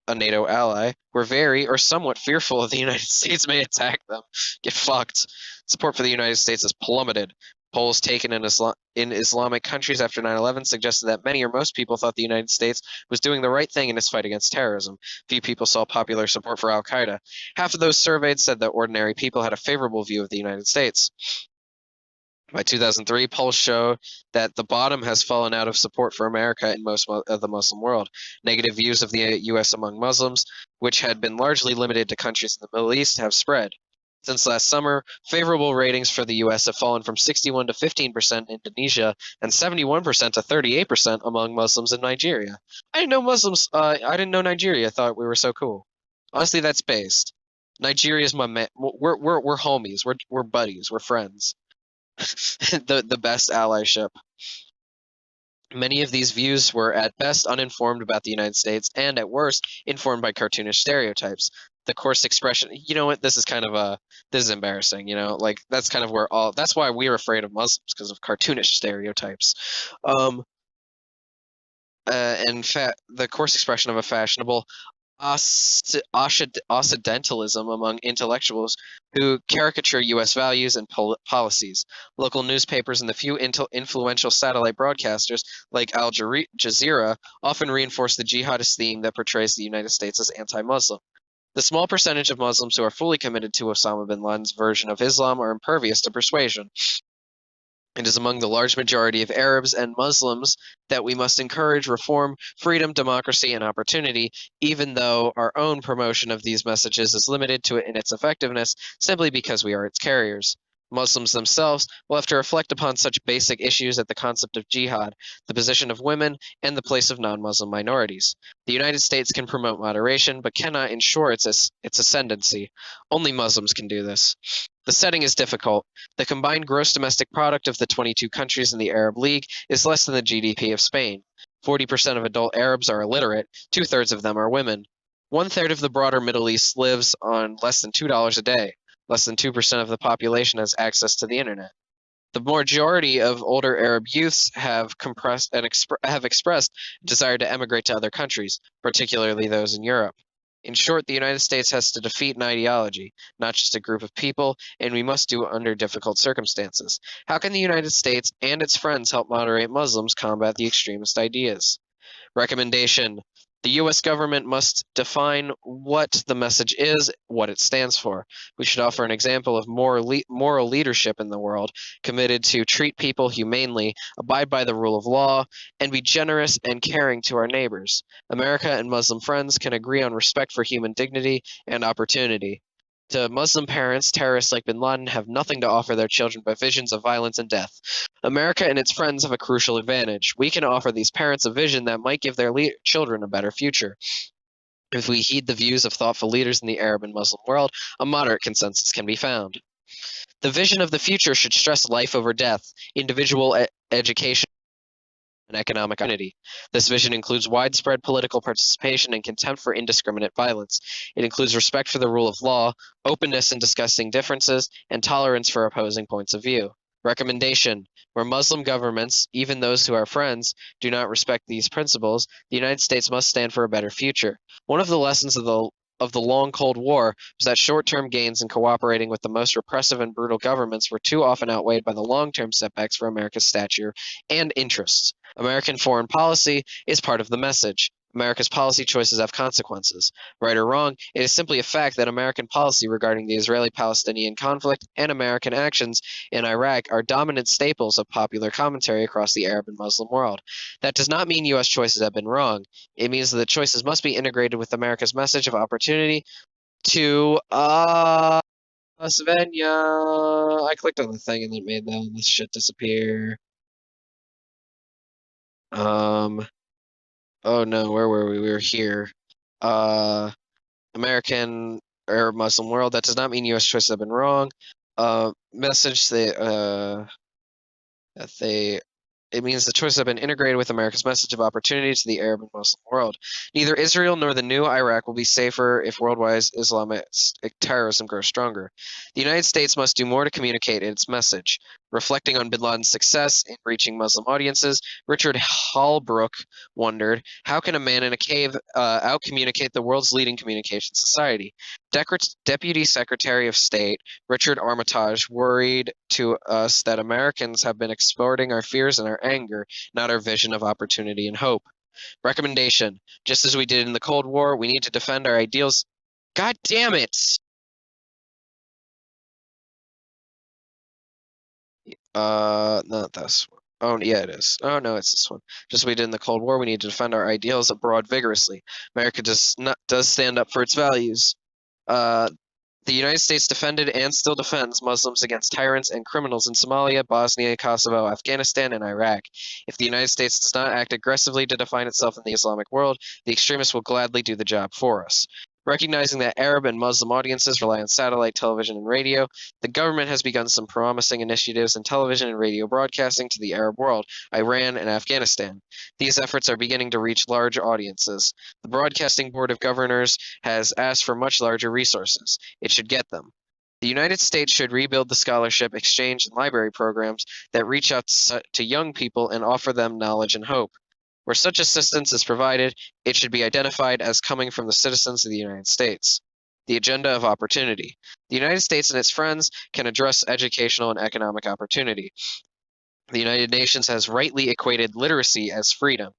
a NATO ally, were very or somewhat fearful of the United States may attack them. Get fucked. Support for the United States has plummeted. Polls taken in Islamic countries after 9/11 suggested that many or most people thought the United States was doing the right thing in its fight against terrorism. Few people saw popular support for al-Qaeda. Half of those surveyed said that ordinary people had a favorable view of the United States. By 2003, polls show that the bottom has fallen out of support for America in most of the Muslim world. Negative views of the U.S. among Muslims, which had been largely limited to countries in the Middle East, have spread. Since last summer, favorable ratings for the U.S. have fallen from 61 to 15% in Indonesia and 71% to 38% among Muslims in Nigeria. I didn't know Nigeria thought we were so cool. Honestly, that's based. Nigeria's my man. We're homies. We're buddies. We're friends. the best allyship. Many of these views were at best uninformed about the United States and at worst informed by cartoonish stereotypes. The coarse expression, you know what, this is embarrassing, like that's kind of that's why we're afraid of Muslims, because of cartoonish stereotypes. The coarse expression of a fashionable Occidentalism among intellectuals who caricature U.S. values and policies. Local newspapers and the few influential satellite broadcasters, like Al Jazeera, often reinforce the jihadist theme that portrays the United States as anti-Muslim. The small percentage of Muslims who are fully committed to Osama bin Laden's version of Islam are impervious to persuasion. It is among the large majority of Arabs and Muslims that we must encourage reform, freedom, democracy, and opportunity, even though our own promotion of these messages is limited to it in its effectiveness simply because we are its carriers. Muslims themselves will have to reflect upon such basic issues as the concept of jihad, the position of women, and the place of non-Muslim minorities. The United States can promote moderation, but cannot ensure its ascendancy. Only Muslims can do this. The setting is difficult. The combined gross domestic product of the 22 countries in the Arab League is less than the GDP of Spain. 40% of adult Arabs are illiterate, two-thirds of them are women. One-third of the broader Middle East lives on less than $2 a day. Less than 2% of the population has access to the internet. The majority of older Arab youths have expressed a desire to emigrate to other countries, particularly those in Europe. In short, the United States has to defeat an ideology, not just a group of people, and we must do it under difficult circumstances. How can the United States and its friends help moderate Muslims combat the extremist ideas? Recommendation: the U.S. government must define what the message is, what it stands for. We should offer an example of moral leadership in the world, committed to treat people humanely, abide by the rule of law, and be generous and caring to our neighbors. America and Muslim friends can agree on respect for human dignity and opportunity. To Muslim parents, terrorists like bin Laden have nothing to offer their children but visions of violence and death. America and its friends have a crucial advantage. We can offer these parents a vision that might give their children a better future. If we heed the views of thoughtful leaders in the Arab and Muslim world, a moderate consensus can be found. The vision of the future should stress life over death, individual education, and economic opportunity. This vision includes widespread political participation and contempt for indiscriminate violence. It includes respect for the rule of law, openness in discussing differences, and tolerance for opposing points of view. Recommendation: where Muslim governments, even those who are friends, do not respect these principles, the United States must stand for a better future. One of the lessons of the long Cold War was that short-term gains in cooperating with the most repressive and brutal governments were too often outweighed by the long-term setbacks for America's stature and interests. American foreign policy is part of the message. America's policy choices have consequences. Right or wrong, it is simply a fact that American policy regarding the Israeli-Palestinian conflict and American actions in Iraq are dominant staples of popular commentary across the Arab and Muslim world. That does not mean U.S. choices have been wrong. It means that the choices must be integrated with America's message of opportunity to Svenja. I clicked on the thing and it made this shit disappear. Oh no, where were we? We were here. American or Muslim world. That does not mean U.S. choices have been wrong. Message that they it means the choices have been integrated with America's message of opportunity to the Arab and Muslim world. Neither Israel nor the new Iraq will be safer if worldwide Islamist terrorism grows stronger. The United States must do more to communicate its message. Reflecting on bin Laden's success in reaching Muslim audiences, Richard Holbrooke wondered, how can a man in a cave out-communicate the world's leading communication society? Deputy Secretary of State Richard Armitage worried to us that Americans have been exporting our fears and our anger, not our vision of opportunity and hope. Recommendation: just as we did in the Cold War, we need to defend our ideals. God damn it! Not this one. Oh, yeah, it is. Oh, no, it's this one. Just as we did in the Cold War, we need to defend our ideals abroad vigorously. America does stand up for its values. The United States defended and still defends Muslims against tyrants and criminals in Somalia, Bosnia, Kosovo, Afghanistan, and Iraq. If the United States does not act aggressively to define itself in the Islamic world, the extremists will gladly do the job for us. Recognizing that Arab and Muslim audiences rely on satellite television and radio, the government has begun some promising initiatives in television and radio broadcasting to the Arab world, Iran, and Afghanistan. These efforts are beginning to reach large audiences. The Broadcasting Board of Governors has asked for much larger resources. It should get them. The United States should rebuild the scholarship, exchange, and library programs that reach out to young people and offer them knowledge and hope. Where such assistance is provided, it should be identified as coming from the citizens of the United States. The agenda of opportunity. The United States and its friends can address educational and economic opportunity. The United Nations has rightly equated literacy as freedom.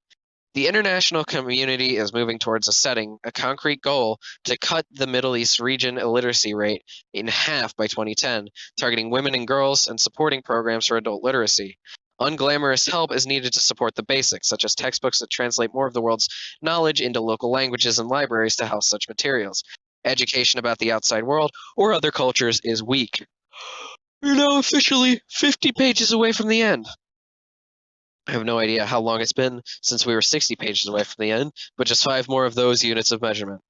The international community is moving towards a concrete goal to cut the Middle East region illiteracy rate in half by 2010, targeting women and girls and supporting programs for adult literacy. Unglamorous help is needed to support the basics, such as textbooks that translate more of the world's knowledge into local languages and libraries to house such materials. Education about the outside world or other cultures is weak. We're now officially 50 pages away from the end. I have no idea how long it's been since we were 60 pages away from the end, but just 5 more of those units of measurement.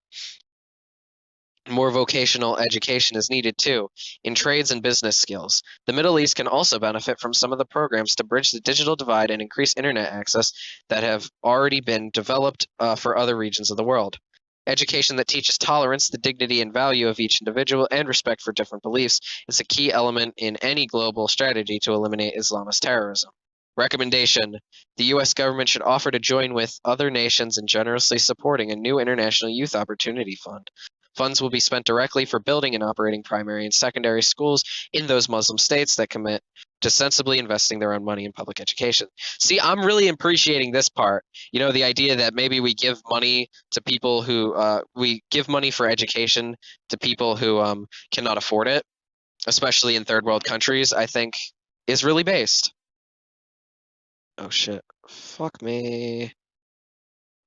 More vocational education is needed too, in trades and business skills. The Middle East can also benefit from some of the programs to bridge the digital divide and increase internet access that have already been developed for other regions of the world. Education that teaches tolerance, the dignity and value of each individual, and respect for different beliefs is a key element in any global strategy to eliminate Islamist terrorism. Recommendation: the U.S. government should offer to join with other nations in generously supporting a new International Youth Opportunity Fund. Funds will be spent directly for building and operating primary and secondary schools in those Muslim states that commit to sensibly investing their own money in public education. See, I'm really appreciating this part. You know, the idea that maybe we give money to people who, we give money for education to people who cannot afford it, especially in third world countries, I think is really based. Oh shit. Fuck me.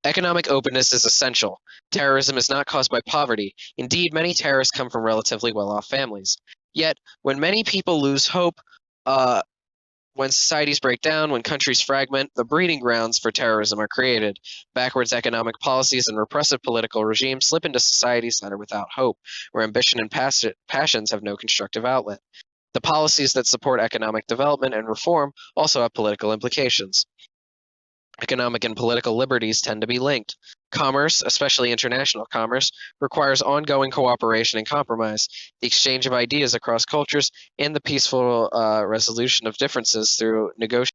Economic openness is essential. Terrorism is not caused by poverty. Indeed, many terrorists come from relatively well-off families. Yet, when many people lose hope, when societies break down, when countries fragment, the breeding grounds for terrorism are created. Backwards economic policies and repressive political regimes slip into societies that are without hope, where ambition and passions have no constructive outlet. The policies that support economic development and reform also have political implications. Economic and political liberties tend to be linked. Commerce, especially international commerce, requires ongoing cooperation and compromise, the exchange of ideas across cultures, and the peaceful resolution of differences through negotiation.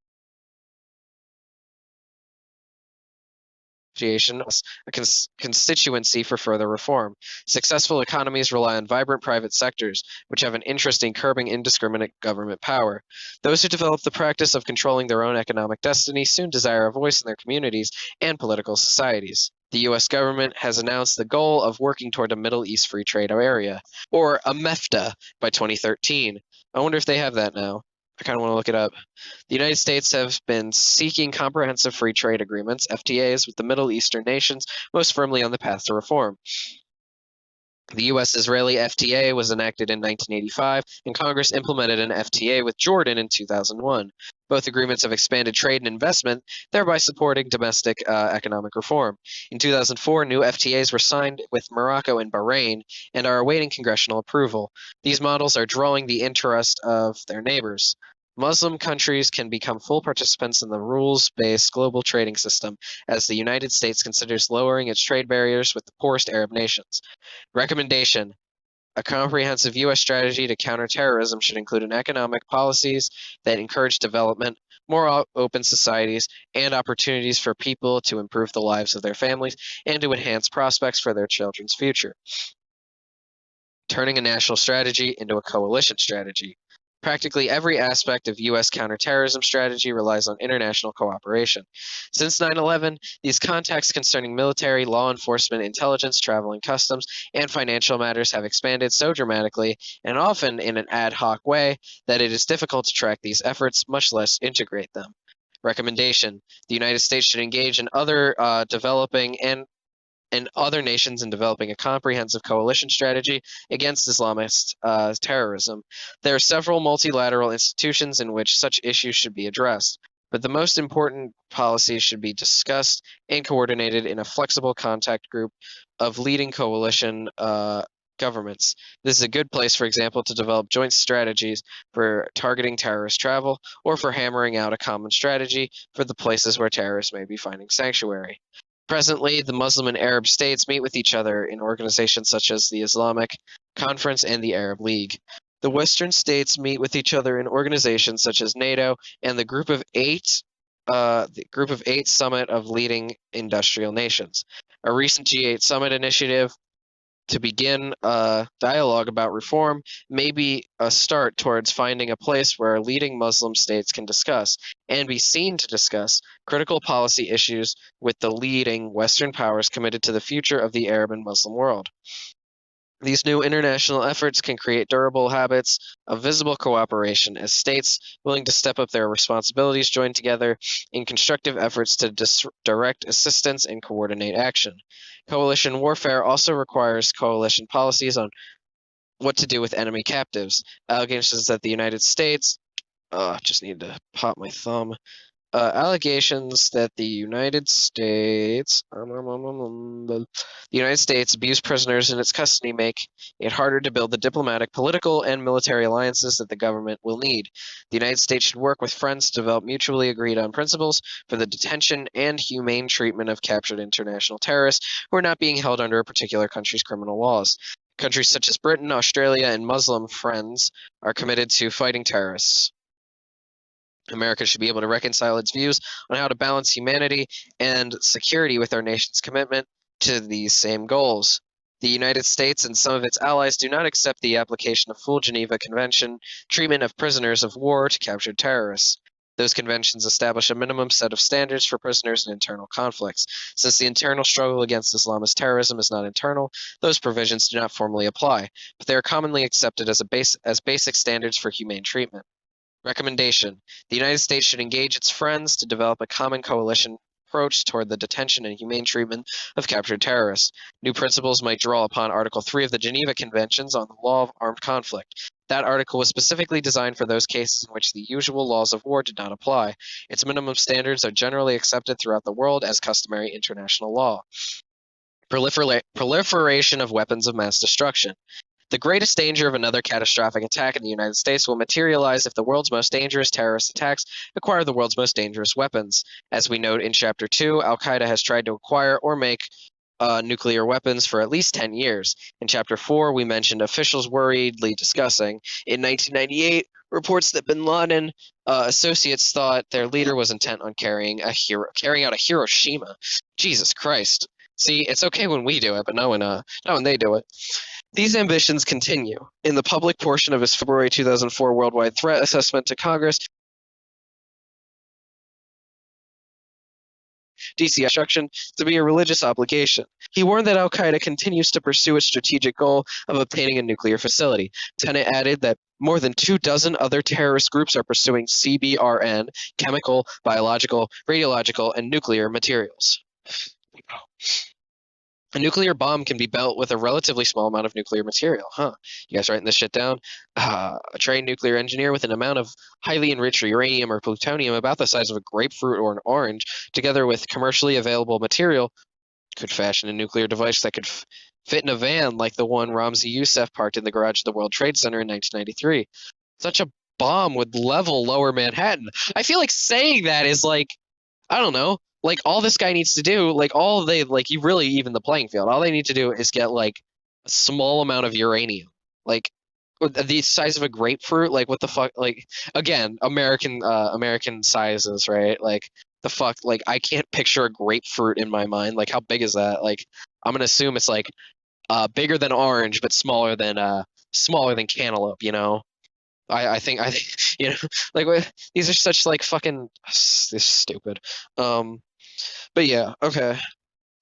A constituency for further reform. Successful economies rely on vibrant private sectors, which have an interest in curbing indiscriminate government power. Those who develop the practice of controlling their own economic destiny soon desire a voice in their communities and political societies. The U.S. government has announced the goal of working toward a Middle East Free Trade Area, or a MEFTA, by 2013. I wonder if they have that now. I kind of want to look it up. The United States have been seeking comprehensive free trade agreements, FTAs, with the Middle Eastern nations, most firmly on the path to reform. The U.S.-Israeli FTA was enacted in 1985, and Congress implemented an FTA with Jordan in 2001. Both agreements have expanded trade and investment, thereby supporting domestic economic reform. In 2004, new FTAs were signed with Morocco and Bahrain and are awaiting congressional approval. These models are drawing the interest of their neighbors. Muslim countries can become full participants in the rules-based global trading system, as the United States considers lowering its trade barriers with the poorest Arab nations. Recommendation: a comprehensive U.S. strategy to counter terrorism should include economic policies that encourage development, more open societies, and opportunities for people to improve the lives of their families and to enhance prospects for their children's future. Turning a national strategy into a coalition strategy. Practically every aspect of U.S. counterterrorism strategy relies on international cooperation. Since 9/11, these contacts concerning military, law enforcement, intelligence, travel and customs, and financial matters have expanded so dramatically, and often in an ad hoc way, that it is difficult to track these efforts, much less integrate them. Recommendation: the United States should engage in other other nations in developing a comprehensive coalition strategy against Islamist terrorism. There are several multilateral institutions in which such issues should be addressed, but the most important policies should be discussed and coordinated in a flexible contact group of leading coalition governments. This is a good place, for example, to develop joint strategies for targeting terrorist travel or for hammering out a common strategy for the places where terrorists may be finding sanctuary. Presently, the Muslim and Arab states meet with each other in organizations such as the Islamic Conference and the Arab League. The Western states meet with each other in organizations such as NATO and the Group of Eight the Group of 8 summit of leading industrial nations. A recent G8 summit initiative to begin a dialogue about reform may be a start towards finding a place where leading Muslim states can discuss and be seen to discuss critical policy issues with the leading Western powers committed to the future of the Arab and Muslim world. These new international efforts can create durable habits of visible cooperation as states willing to step up their responsibilities join together in constructive efforts to direct assistance and coordinate action. Coalition warfare also requires coalition policies on what to do with enemy captives. Allegations that the United States, just need to pop my thumb. Allegations that the United States abused prisoners in its custody make it harder to build the diplomatic, political, and military alliances that the government will need. The United States should work with friends to develop mutually agreed on principles for the detention and humane treatment of captured international terrorists who are not being held under a particular country's criminal laws. Countries such as Britain, Australia, and Muslim friends are committed to fighting terrorists. America should be able to reconcile its views on how to balance humanity and security with our nation's commitment to these same goals. The United States and some of its allies do not accept the application of full Geneva Convention treatment of prisoners of war to captured terrorists. Those conventions establish a minimum set of standards for prisoners in internal conflicts. Since the internal struggle against Islamist terrorism is not internal, those provisions do not formally apply, but they are commonly accepted as basic standards for humane treatment. Recommendation: the United States should engage its friends to develop a common coalition approach toward the detention and humane treatment of captured terrorists. New principles might draw upon Article 3 of the Geneva Conventions on the Law of Armed Conflict. That article was specifically designed for those cases in which the usual laws of war did not apply. Its minimum standards are generally accepted throughout the world as customary international law. Proliferation of weapons of mass destruction. The greatest danger of another catastrophic attack in the United States will materialize if the world's most dangerous terrorist attacks acquire the world's most dangerous weapons. As we note in Chapter 2, Al-Qaeda has tried to acquire or make nuclear weapons for at least 10 years. In Chapter 4, we mentioned officials worriedly discussing. In 1998, reports that bin Laden associates thought their leader was intent on carrying out a Hiroshima. Jesus Christ. See, it's okay when we do it, but not when they do it. These ambitions continue. In the public portion of his February 2004 worldwide threat assessment to Congress, DC destruction to be a religious obligation. He warned that Al-Qaeda continues to pursue its strategic goal of obtaining a nuclear facility. Tenet added that more than 24 other terrorist groups are pursuing CBRN, chemical, biological, radiological, and nuclear materials. A nuclear bomb can be built with a relatively small amount of nuclear material. You guys writing this shit down? A trained nuclear engineer with an amount of highly enriched uranium or plutonium about the size of a grapefruit or an orange, together with commercially available material, could fashion a nuclear device that could fit in a van like the one Ramzi Youssef parked in the garage of the World Trade Center in 1993. Such a bomb would level lower Manhattan. I feel like saying that is like, I don't know. Like, all this guy needs to do, you really even the playing field. All they need to do is get, like, a small amount of uranium. Like, the size of a grapefruit, like, what the fuck? Like, again, American sizes, right? Like, the fuck? Like, I can't picture a grapefruit in my mind. Like, how big is that? Like, I'm gonna assume it's, like, bigger than orange, but smaller than cantaloupe, you know? I think, you know, like, these are such, like, fucking, this is stupid. But yeah, okay.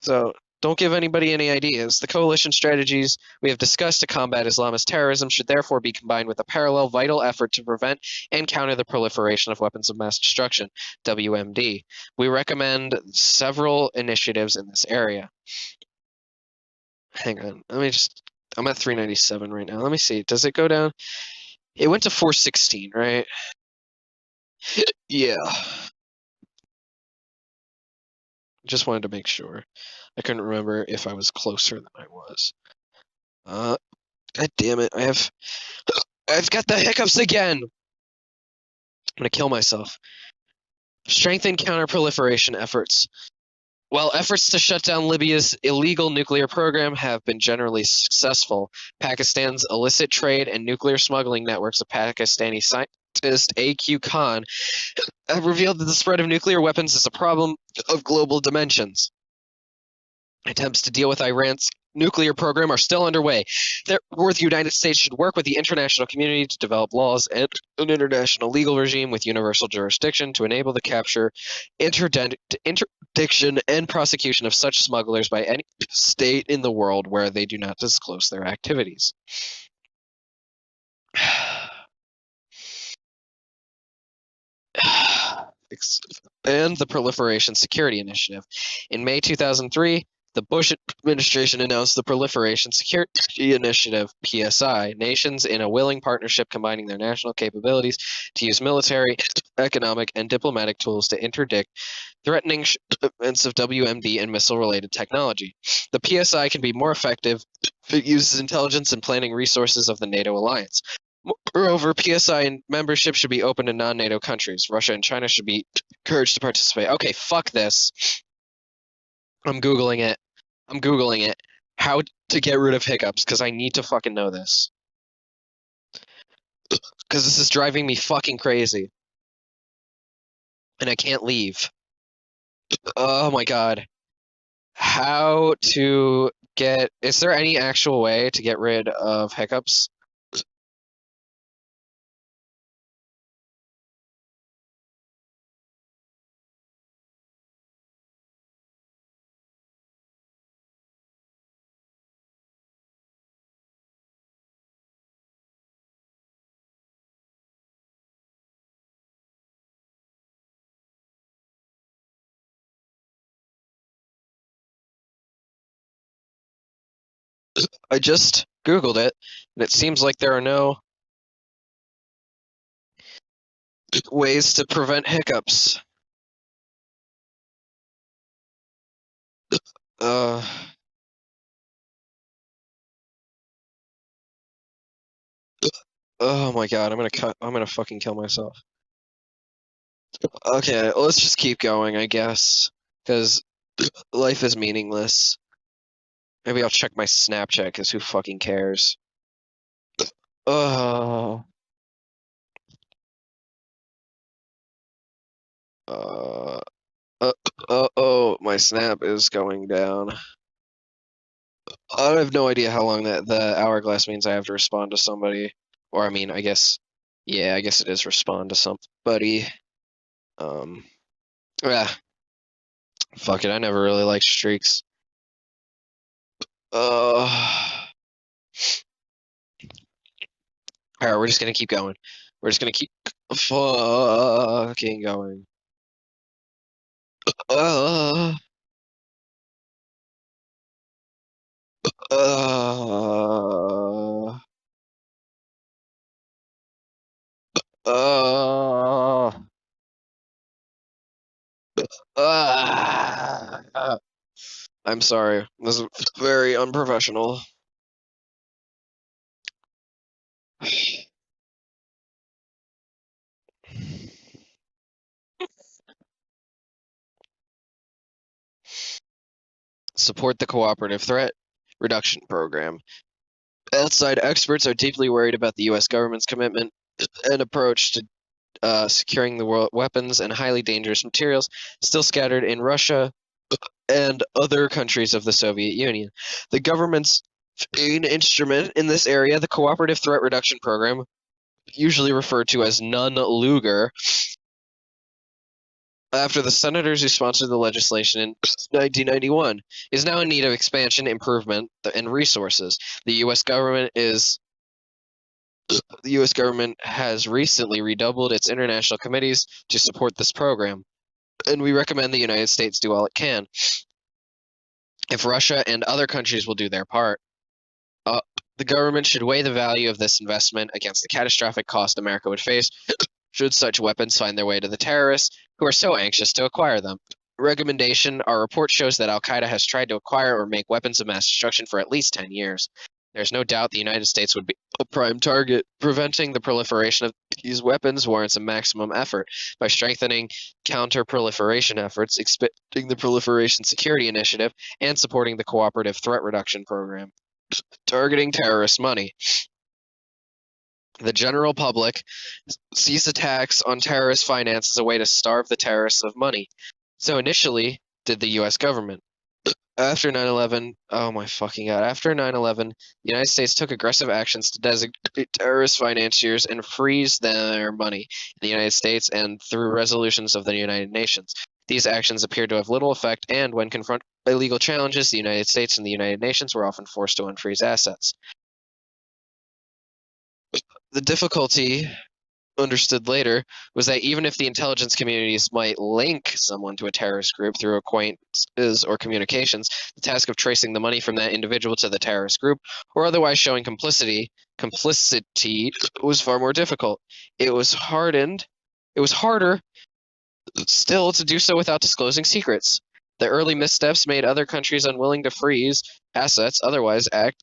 So don't give anybody any ideas. The coalition strategies we have discussed to combat Islamist terrorism should therefore be combined with a parallel vital effort to prevent and counter the proliferation of weapons of mass destruction, WMD. We recommend several initiatives in this area. Hang on. I'm at 397 right now. Let me see. Does it go down? It went to 416, right? Yeah. Just wanted to make sure. I couldn't remember if I was closer than I was. God damn it! I've got the hiccups again. I'm gonna kill myself. Strengthen counter-proliferation efforts. While efforts to shut down Libya's illegal nuclear program have been generally successful, Pakistan's illicit trade and nuclear smuggling networks of Pakistani scientist A.Q. Khan have revealed that the spread of nuclear weapons is a problem of global dimensions. Attempts to deal with Iran's nuclear program are still underway. Therefore, the United States should work with the international community to develop laws and an international legal regime with universal jurisdiction to enable the capture, interdiction, and prosecution of such smugglers by any state in the world where they do not disclose their activities. Expand the Proliferation Security Initiative. In May 2003, the Bush administration announced the Proliferation Security Initiative, PSI, nations in a willing partnership combining their national capabilities to use military, economic, and diplomatic tools to interdict threatening shipments of WMD and missile-related technology. The PSI can be more effective if it uses intelligence and planning resources of the NATO alliance. Moreover, PSI membership should be open to non-NATO countries. Russia and China should be encouraged to participate. Okay, fuck this. I'm Googling it. How to get rid of hiccups, because I need to fucking know this. Because this is driving me fucking crazy. And I can't leave. Oh my god. How to get... Is there any actual way to get rid of hiccups? I just Googled it, and it seems like there are no ways to prevent hiccups. Uh... Oh my god, I'm gonna fucking kill myself. Okay, let's just keep going, I guess. Because life is meaningless. Maybe I'll check my Snapchat, because who fucking cares? Oh. Oh, my Snap is going down. I have no idea how long that the hourglass means I have to respond to somebody. Or, I mean, I guess, yeah, I guess it is respond to somebody. Yeah. Fuck it, I never really liked streaks. Alright, we're just gonna keep going. We're just gonna keep fucking going. Uh, uh, uh, I'm sorry. This is very unprofessional. Support the Cooperative Threat Reduction Program. Outside experts are deeply worried about the U.S. government's commitment and approach to securing the world weapons and highly dangerous materials still scattered in Russia and other countries of the Soviet Union. The government's main instrument in this area, the Cooperative Threat Reduction Program, usually referred to as Nunn-Lugar, after the senators who sponsored the legislation in 1991, is now in need of expansion, improvement, and resources. The U.S. government has recently redoubled its international committees to support this program, and we recommend the United States do all it can. If Russia and other countries will do their part, the government should weigh the value of this investment against the catastrophic cost America would face should such weapons find their way to the terrorists who are so anxious to acquire them. Recommendation: our report shows that Al-Qaeda has tried to acquire or make weapons of mass destruction for at least 10 years. There's no doubt the United States would be a prime target. Preventing the proliferation of these weapons warrants a maximum effort. By strengthening counter-proliferation efforts, expanding the Proliferation Security Initiative, and supporting the Cooperative Threat Reduction Program. Targeting terrorist money. The general public sees attacks on terrorist finance as a way to starve the terrorists of money. So initially, did the U.S. government. After 9/11, oh my fucking god, after 9/11, the United States took aggressive actions to designate terrorist financiers and freeze their money in the United States and through resolutions of the United Nations. These actions appeared to have little effect, and when confronted by legal challenges, the United States and the United Nations were often forced to unfreeze assets. The difficulty, understood later, was that even if the intelligence communities might link someone to a terrorist group through acquaintances or communications, the task of tracing the money from that individual to the terrorist group, or otherwise showing complicity was far more difficult. It was harder still to do so without disclosing secrets. The early missteps made other countries unwilling to freeze assets, otherwise act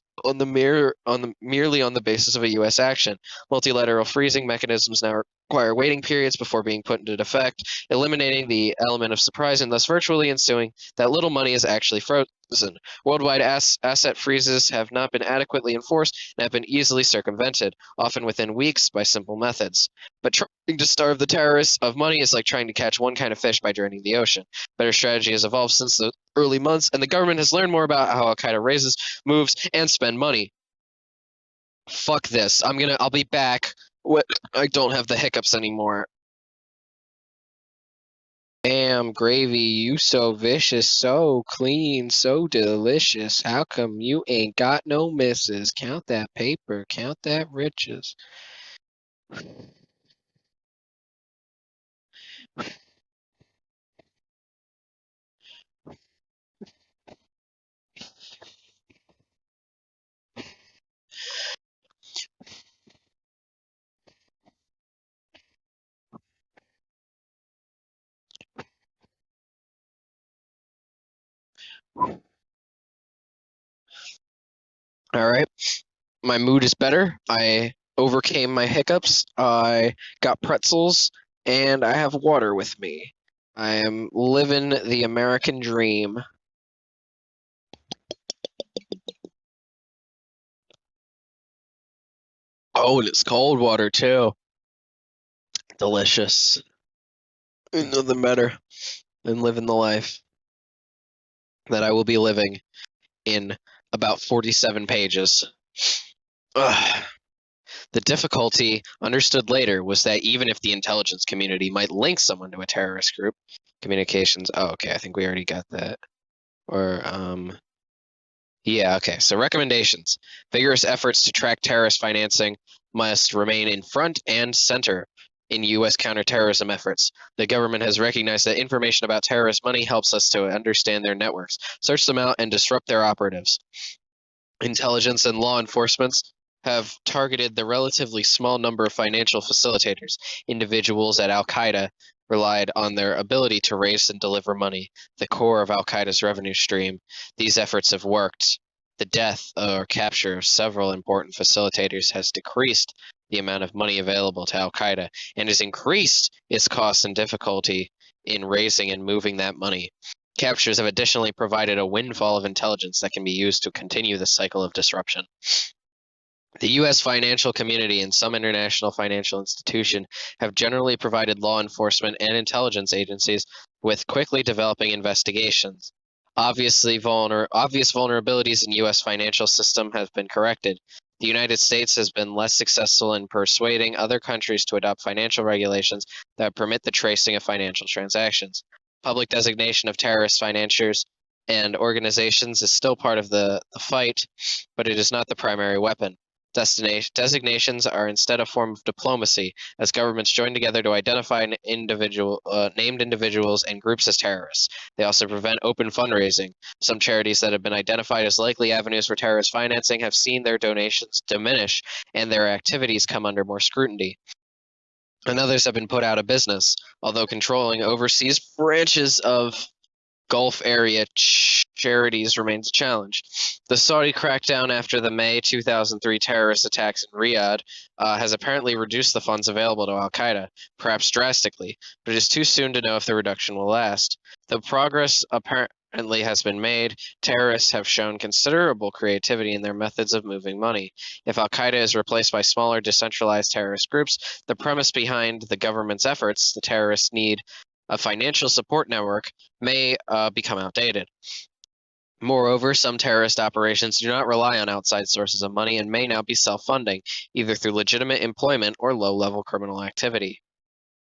merely on the basis of a U.S. action. Multilateral freezing mechanisms now require waiting periods before being put into effect, eliminating the element of surprise and thus virtually ensuing that little money is actually frozen. Worldwide asset freezes have not been adequately enforced and have been easily circumvented, often within weeks by simple methods. But trying to starve the terrorists of money is like trying to catch one kind of fish by draining the ocean. Better strategy has evolved since the early months, and the government has learned more about how Al-Qaeda raises, moves, and spend money. Fuck this. I'll be back. I don't have the hiccups anymore. Damn, gravy, you so vicious, so clean, so delicious. How come you ain't got no misses? Count that paper, count that riches. All right. My mood is better. I overcame my hiccups. I got pretzels, and I have water with me. I am living the American dream. Oh, and it's cold water too. Delicious. Ain't nothing better than living the life that I will be living in about 47 pages. Ugh. The difficulty, understood later, was that even if the intelligence community might link someone to a terrorist group, communications. Oh, okay, I think we already got that. Or, yeah, okay. So recommendations. Vigorous efforts to track terrorist financing must remain in front and center in U.S. counterterrorism efforts. The government has recognized that information about terrorist money helps us to understand their networks, search them out, and disrupt their operatives. Intelligence and law enforcement have targeted the relatively small number of financial facilitators. Individuals at Al-Qaeda relied on their ability to raise and deliver money, the core of Al-Qaeda's revenue stream. These efforts have worked. The death or capture of several important facilitators has decreased the amount of money available to Al-Qaeda and has increased its cost and difficulty in raising and moving that money. Captures have additionally provided a windfall of intelligence that can be used to continue the cycle of disruption. The U.S. financial community and some international financial institutions have generally provided law enforcement and intelligence agencies with quickly developing investigations. Obvious vulnerabilities in U.S. financial system have been corrected. The United States has been less successful in persuading other countries to adopt financial regulations that permit the tracing of financial transactions. Public designation of terrorist financiers and organizations is still part of the fight, but it is not the primary weapon. Designations are instead a form of diplomacy, as governments join together to identify named individuals and groups as terrorists. They also prevent open fundraising. Some charities that have been identified as likely avenues for terrorist financing have seen their donations diminish and their activities come under more scrutiny. And others have been put out of business, although controlling overseas branches of Gulf area charities remains a challenge. The Saudi crackdown after the May 2003 terrorist attacks in Riyadh has apparently reduced the funds available to al-Qaeda, perhaps drastically, but it is too soon to know if the reduction will last. Though progress apparently has been made, terrorists have shown considerable creativity in their methods of moving money. If al-Qaeda is replaced by smaller decentralized terrorist groups, the premise behind the government's efforts, the terrorists need a financial support network, may become outdated. Moreover, some terrorist operations do not rely on outside sources of money and may now be self-funding, either through legitimate employment or low-level criminal activity.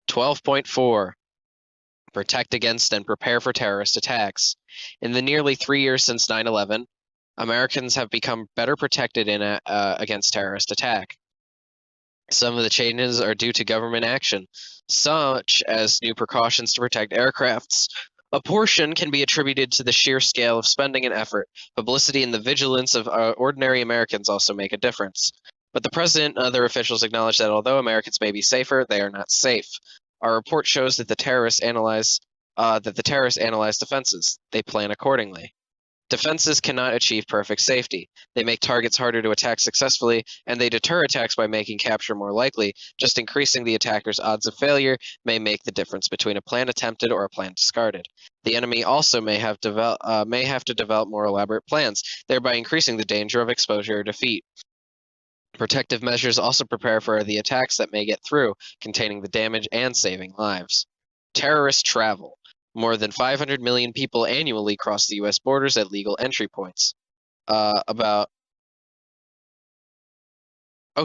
12.4. Protect against and prepare for terrorist attacks. In the nearly 3 years since 9/11, Americans have become better protected against terrorist attack. Some of the changes are due to government action, such as new precautions to protect aircrafts. A portion can be attributed to the sheer scale of spending and effort. Publicity and the vigilance of ordinary Americans also make a difference. But the president and other officials acknowledge that although Americans may be safer, they are not safe. Our report shows that the terrorists analyze defenses. They plan accordingly. Defenses cannot achieve perfect safety. They make targets harder to attack successfully, and they deter attacks by making capture more likely. Just increasing the attacker's odds of failure may make the difference between a plan attempted or a plan discarded. The enemy also may have to develop more elaborate plans, thereby increasing the danger of exposure or defeat. Protective measures also prepare for the attacks that may get through, containing the damage and saving lives. Terrorist travel. More than 500 million people annually cross the U.S. borders at legal entry points. Oh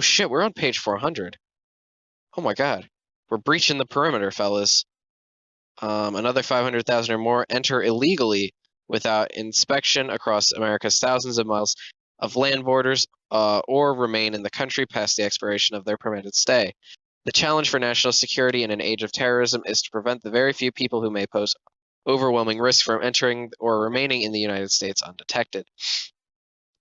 shit, we're on page 400. Oh my god. We're breaching the perimeter, fellas. Another 500,000 or more enter illegally without inspection across America's thousands of miles of land borders or remain in the country past the expiration of their permitted stay. The challenge for national security in an age of terrorism is to prevent the very few people who may pose overwhelming risk from entering or remaining in the United States undetected.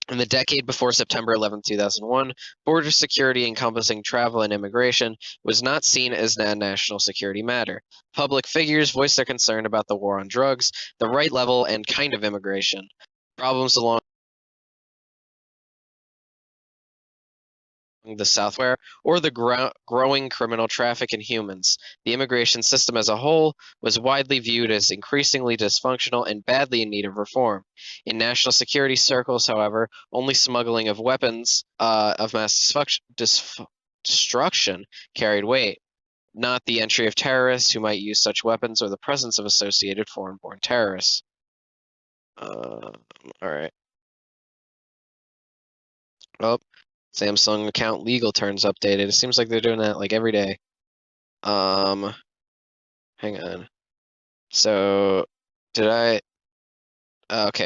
In the decade before September 11, 2001, border security encompassing travel and immigration was not seen as a national security matter. Public figures voiced their concern about the war on drugs, the right level and kind of immigration, problems along the Southwest, or the growing criminal traffic in humans. The immigration system as a whole was widely viewed as increasingly dysfunctional and badly in need of reform. In national security circles, however, only smuggling of weapons of mass destruction carried weight, not the entry of terrorists who might use such weapons or the presence of associated foreign-born terrorists. All right. Well, Samsung account legal terms updated. It seems like they're doing that like every day. Hang on. So, okay,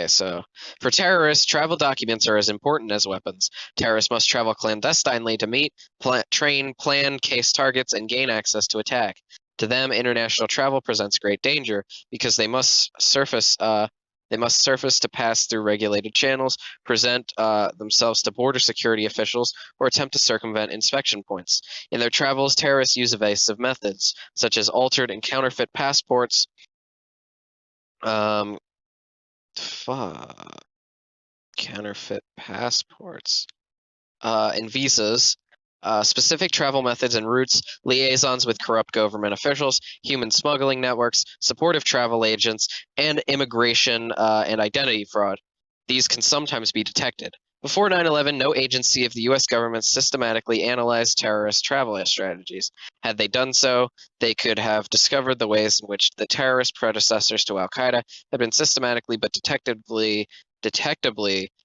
so for terrorists, travel documents are as important as weapons. Terrorists must travel clandestinely to meet, train, plan, case targets, and gain access to attack. To them, international travel presents great danger because they must surface to pass through regulated channels, present themselves to border security officials, or attempt to circumvent inspection points. In their travels, terrorists use evasive methods, such as altered and counterfeit passports, counterfeit passports, and visas, specific travel methods and routes, liaisons with corrupt government officials, human smuggling networks, supportive travel agents, and immigration and identity fraud. These can sometimes be detected. Before 9/11, no agency of the U.S. government systematically analyzed terrorist travel strategies. Had they done so, they could have discovered the ways in which the terrorist predecessors to al-Qaeda had been systematically but detectably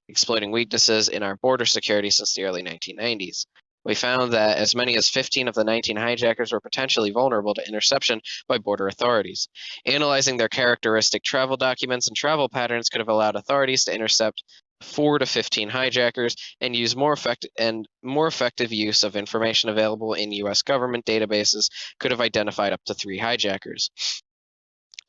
exploiting weaknesses in our border security since the early 1990s. We found that as many as 15 of the 19 hijackers were potentially vulnerable to interception by border authorities. Analyzing their characteristic travel documents and travel patterns could have allowed authorities to intercept 4 to 15 hijackers and use more effective use of information available in U.S. government databases could have identified up to 3 hijackers.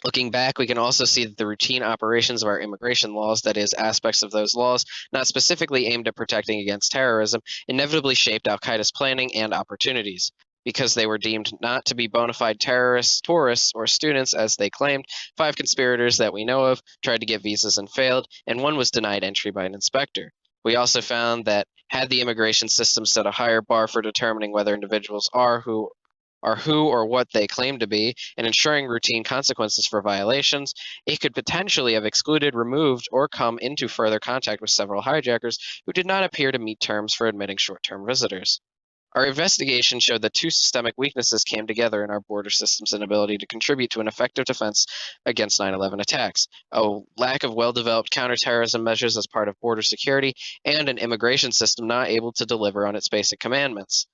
Looking back, we can also see that the routine operations of our immigration laws, that is, aspects of those laws not specifically aimed at protecting against terrorism, inevitably shaped al-Qaeda's planning and opportunities. because they were deemed not to be bona fide terrorists, tourists, or students as they claimed. 5 conspirators that we know of tried to get visas and failed, and 1 was denied entry by an inspector. We also found that had the immigration system set a higher bar for determining whether individuals are who or what they claim to be, and ensuring routine consequences for violations, it could potentially have excluded, removed, or come into further contact with several hijackers who did not appear to meet terms for admitting short-term visitors. Our investigation showed that 2 systemic weaknesses came together in our border system's inability to contribute to an effective defense against 9/11 attacks: a lack of well-developed counterterrorism measures as part of border security, and an immigration system not able to deliver on its basic commitments,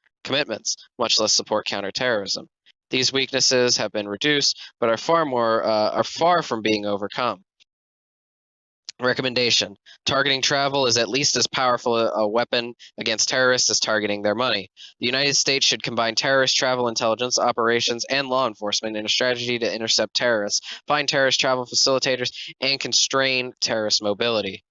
much less support counterterrorism. These weaknesses have been reduced, but are far from being overcome. Recommendation: targeting travel is at least as powerful a weapon against terrorists as targeting their money. The United States should combine terrorist travel intelligence operations and law enforcement in a strategy to intercept terrorists, find terrorist travel facilitators, and constrain terrorist mobility.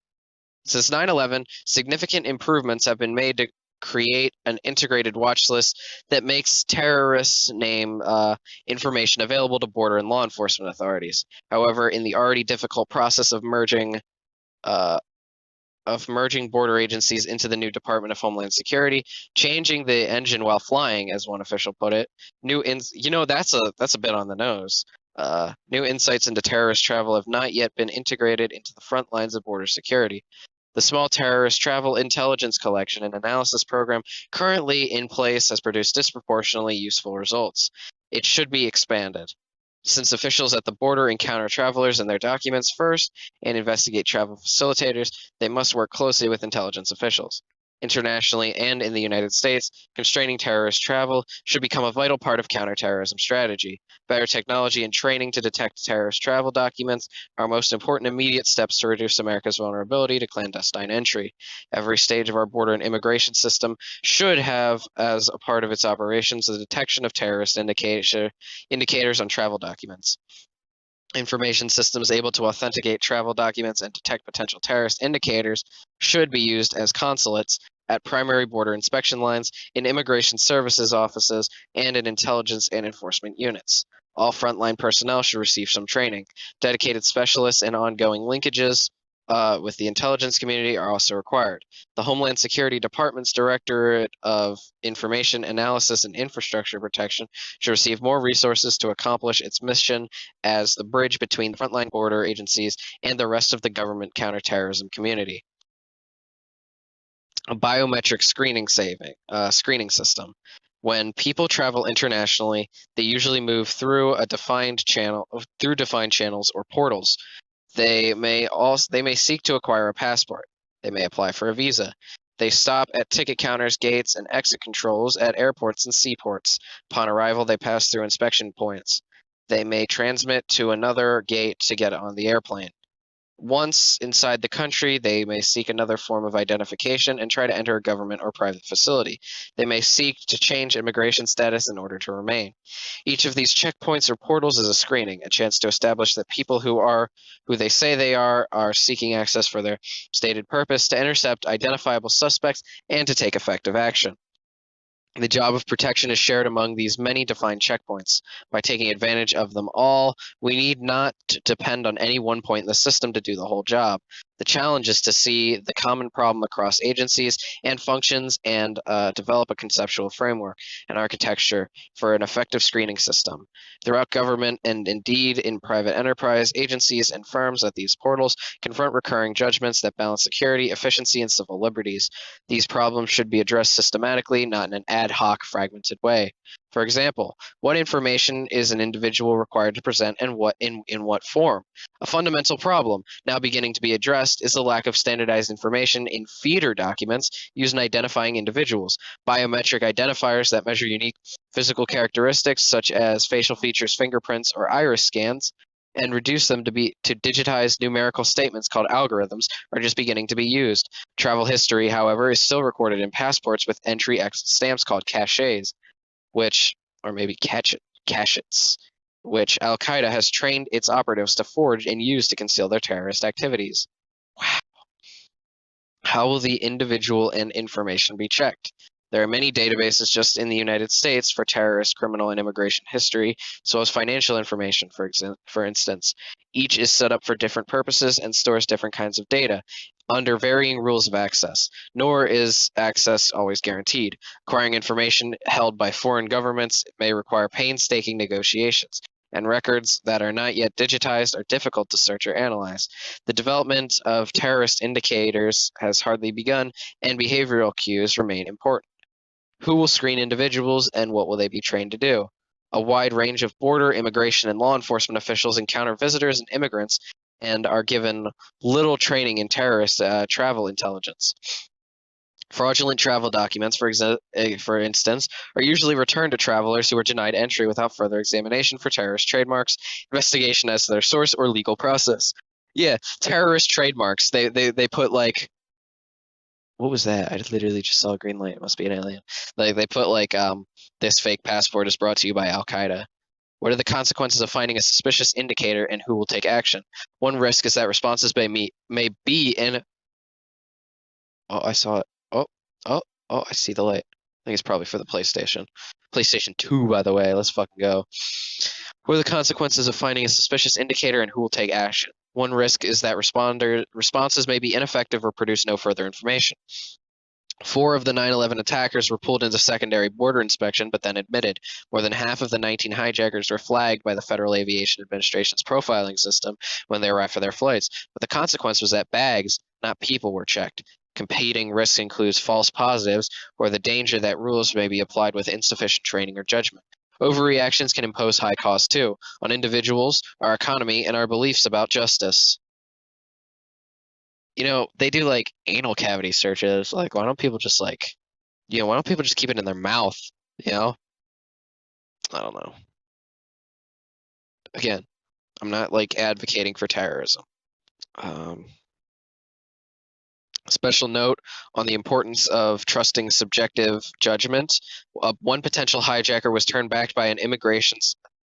Since 9/11, significant improvements have been made to create an integrated watch list that makes terrorists' name information available to border and law enforcement authorities. However, in the already difficult process uh, of merging border agencies into the new Department of Homeland Security, changing the engine while flying, as one official put it. That's a bit on the nose. New insights into terrorist travel have not yet been integrated into the front lines of border security. The Small Terrorist Travel Intelligence Collection and Analysis Program currently in place has produced disproportionately useful results. It should be expanded. Since officials at the border encounter travelers and their documents first and investigate travel facilitators, they must work closely with intelligence officials. Internationally and in the United States, constraining terrorist travel should become a vital part of counterterrorism strategy. Better technology and training to detect terrorist travel documents are most important immediate steps to reduce America's vulnerability to clandestine entry. Every stage of our border and immigration system should have, as a part of its operations, the detection of terrorist indicators on travel documents. Information systems able to authenticate travel documents and detect potential terrorist indicators should be used as consulates at primary border inspection lines, in immigration services offices, and in intelligence and enforcement units. All frontline personnel should receive some training. Dedicated specialists and ongoing linkages with the intelligence community are also required. The Homeland Security Department's Directorate of Information Analysis and Infrastructure Protection should receive more resources to accomplish its mission as the bridge between the frontline border agencies and the rest of the government counterterrorism community. A biometric screening system. When people travel internationally, they usually move through defined channels or portals. They may seek to acquire a passport. They may apply for a visa. They stop at ticket counters, gates, and exit controls at airports and seaports. Upon arrival, they pass through inspection points. They may transmit to another gate to get on the airplane. Once inside the country, they may seek another form of identification and try to enter a government or private facility. They may seek to change immigration status in order to remain. Each of these checkpoints or portals is a screening, a chance to establish that people who they say they are seeking access for their stated purpose, to intercept identifiable suspects, and to take effective action. The job of protection is shared among these many defined checkpoints. By taking advantage of them all, we need not depend on any one point in the system to do the whole job. The challenge is to see the common problem across agencies and functions and develop a conceptual framework and architecture for an effective screening system. Throughout government and indeed in private enterprise, agencies and firms at these portals confront recurring judgments that balance security, efficiency, and civil liberties. These problems should be addressed systematically, not in an ad hoc, fragmented way. For example, what information is an individual required to present and in what form? A fundamental problem now beginning to be addressed is the lack of standardized information in feeder documents used in identifying individuals. Biometric identifiers that measure unique physical characteristics such as facial features, fingerprints, or iris scans, and reduce them to digitized numerical statements called algorithms are just beginning to be used. Travel history, however, is still recorded in passports with entry-exit stamps called caches, or maybe cachets, which Al-Qaeda has trained its operatives to forge and use to conceal their terrorist activities. Wow. How will the individual and information be checked? There are many databases just in the United States for terrorist, criminal, and immigration history, as well as financial information, for instance. Each is set up for different purposes and stores different kinds of data under varying rules of access, nor is access always guaranteed. Acquiring information held by foreign governments may require painstaking negotiations, and records that are not yet digitized are difficult to search or analyze. The development of terrorist indicators has hardly begun, and behavioral cues remain important. Who will screen individuals, and what will they be trained to do? A wide range of border, immigration, and law enforcement officials encounter visitors and immigrants and are given little training in terrorist travel intelligence. Fraudulent travel documents, for instance, are usually returned to travelers who are denied entry without further examination for terrorist trademarks, investigation as to their source, or legal process. Yeah, terrorist trademarks. They put like, what was that? I literally just saw a green light. It must be an alien. Like they put like this fake passport is brought to you by Al Qaeda. What are the consequences of finding a suspicious indicator, and who will take action? One risk is that responses may be in. Oh, I saw it. Oh, oh, oh! I see the light. I think it's probably for the PlayStation. PlayStation 2, by the way. Let's fucking go. What are the consequences of finding a suspicious indicator, and who will take action? One risk is that responses may be ineffective or produce no further information. 4 of the 9/11 attackers were pulled into secondary border inspection, but then admitted. More than half of the 19 hijackers were flagged by the Federal Aviation Administration's profiling system when they arrived for their flights. But the consequence was that bags, not people, were checked. Competing risks includes false positives or the danger that rules may be applied with insufficient training or judgment. Overreactions can impose high costs too, on individuals, our economy, and our beliefs about justice. They do like anal cavity searches. Like, why don't people just why don't people just keep it in their mouth? You know? I don't know. Again, I'm not like advocating for terrorism. Special note on the importance of trusting subjective judgment. One potential hijacker was turned back by an immigration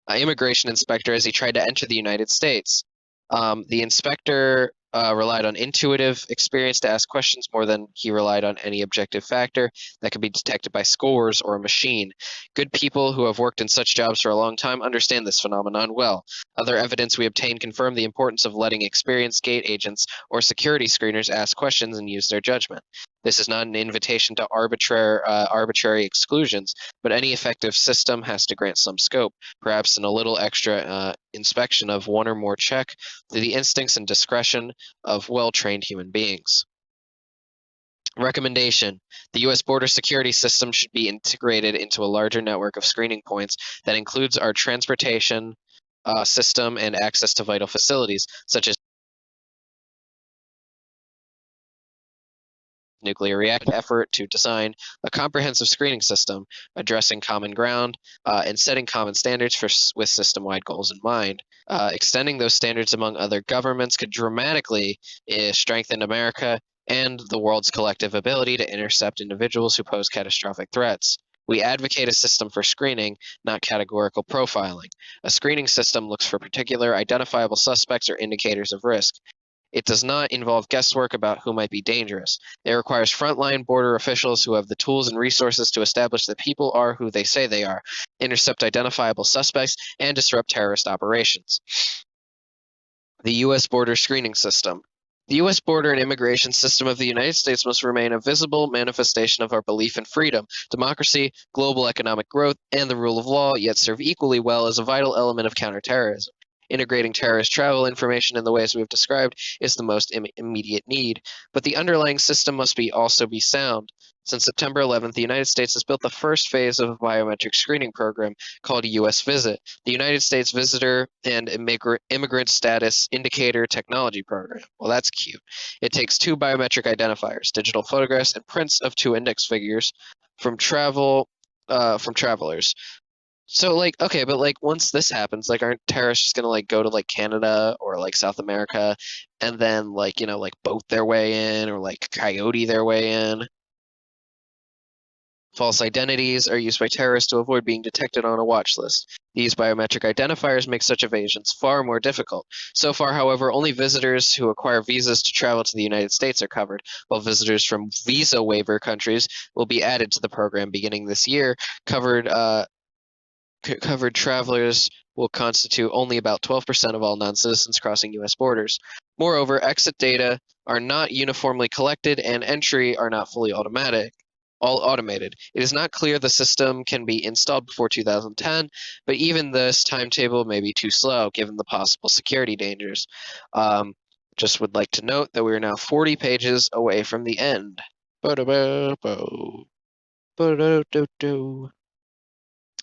inspector as he tried to enter the United States. The inspector relied on intuitive experience to ask questions more than he relied on any objective factor that could be detected by scores or a machine. Good people who have worked in such jobs for a long time understand this phenomenon well. Other evidence we obtained confirmed the importance of letting experienced gate agents or security screeners ask questions and use their judgment. This is not an invitation to arbitrary exclusions, but any effective system has to grant some scope, perhaps in a little extra inspection of one or more check to the instincts and discretion of well-trained human beings. Recommendation: the U.S. border security system should be integrated into a larger network of screening points that includes our transportation system and access to vital facilities, such as nuclear reactor effort to design a comprehensive screening system addressing common ground and setting common standards with system-wide goals in mind. Extending those standards among other governments could dramatically strengthen America and the world's collective ability to intercept individuals who pose catastrophic threats. We advocate a system for screening, not categorical profiling. A screening system looks for particular identifiable suspects or indicators of risk. It does not involve guesswork about who might be dangerous. It requires frontline border officials who have the tools and resources to establish that people are who they say they are, intercept identifiable suspects, and disrupt terrorist operations. The U.S. Border Screening System. The U.S. border and immigration system of the United States must remain a visible manifestation of our belief in freedom, democracy, global economic growth, and the rule of law, yet serve equally well as a vital element of counterterrorism. Integrating terrorist travel information in the ways we have described is the most immediate need, but the underlying system must also be sound. Since September 11th, the United States has built the first phase of a biometric screening program called U.S. Visit, the United States Visitor and Immigrant Status Indicator Technology Program. Well, that's cute. It takes 2 biometric identifiers, digital photographs, and prints of 2 index figures from travelers. So okay, but once this happens, aren't terrorists just gonna go to Canada or South America and then boat their way in or coyote their way in? False identities are used by terrorists to avoid being detected on a watch list. These biometric identifiers make such evasions far more difficult. So far, however, only visitors who acquire visas to travel to the United States are covered, while visitors from visa waiver countries will be added to the program beginning this year. Covered travelers will constitute only about 12% of all non-citizens crossing U.S. borders. Moreover, exit data are not uniformly collected and entry are not fully automated. It is not clear the system can be installed before 2010, but even this timetable may be too slow given the possible security dangers. Just would like to note that we are now 40 pages away from the end.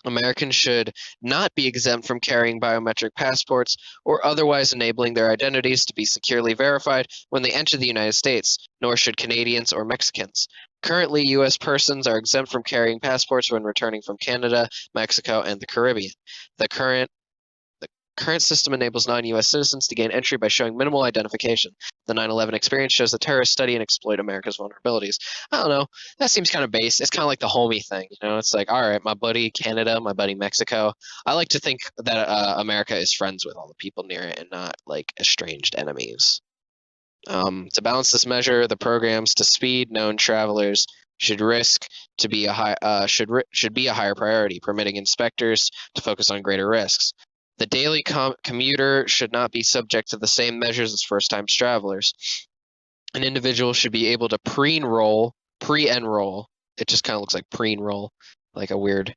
Americans should not be exempt from carrying biometric passports or otherwise enabling their identities to be securely verified when they enter the United States, nor should Canadians or Mexicans. Currently, U.S. persons are exempt from carrying passports when returning from Canada, Mexico, and the Caribbean. The current system enables non-U.S. citizens to gain entry by showing minimal identification. The 9/11 experience shows that terrorists study and exploit America's vulnerabilities. I don't know. That seems kind of base. It's kind of like the homie thing. You know, it's like, all right, my buddy Canada, my buddy Mexico. I like to think that America is friends with all the people near it and not like estranged enemies. To balance this measure, the programs to speed known travelers should be a higher priority, permitting inspectors to focus on greater risks. The daily commuter should not be subject to the same measures as first-time travelers. An individual should be able to pre-enroll. It just kind of looks like pre-enroll, like a weird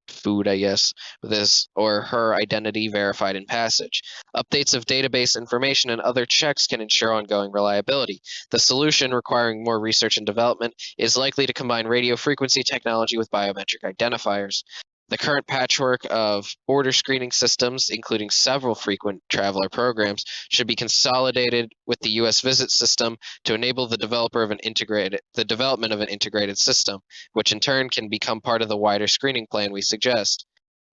food, I guess, with his or her identity verified in passage. Updates of database information and other checks can ensure ongoing reliability. The solution, requiring more research and development, is likely to combine radio frequency technology with biometric identifiers. The current patchwork of border screening systems, including several frequent traveler programs, should be consolidated with the U.S. visit system to enable the development of an integrated system, which in turn can become part of the wider screening plan we suggest.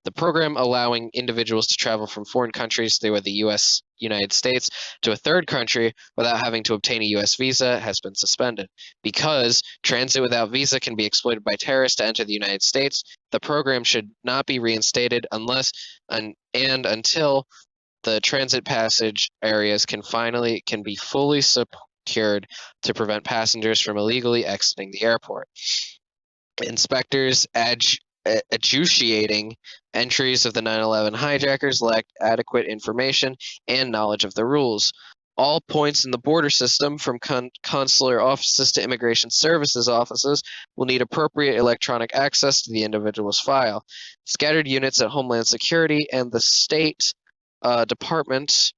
The program allowing individuals to travel from foreign countries through the United States to a third country without having to obtain a U.S. visa has been suspended. Because transit without visa can be exploited by terrorists to enter the United States, the program should not be reinstated until the transit passage areas can be fully secured to prevent passengers from illegally exiting the airport. Inspectors adjudicating entries of the 9/11 hijackers lacked adequate information and knowledge of the rules. All points in the border system, from consular offices to immigration services offices, will need appropriate electronic access to the individual's file. Scattered units at Homeland Security and the State Department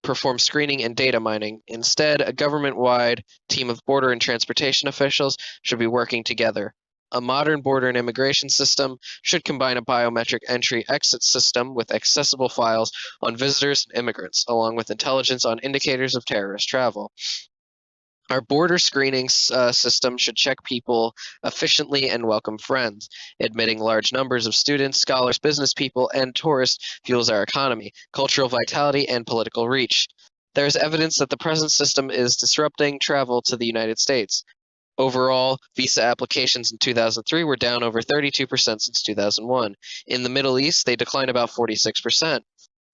perform screening and data mining. Instead, a government-wide team of border and transportation officials should be working together. A modern border and immigration system should combine a biometric entry-exit system with accessible files on visitors and immigrants, along with intelligence on indicators of terrorist travel. Our border screening system should check people efficiently and welcome friends. Admitting large numbers of students, scholars, business people, and tourists fuels our economy, cultural vitality, and political reach. There is evidence that the present system is disrupting travel to the United States. Overall, visa applications in 2003 were down over 32% since 2001. In the Middle East, they declined about 46%.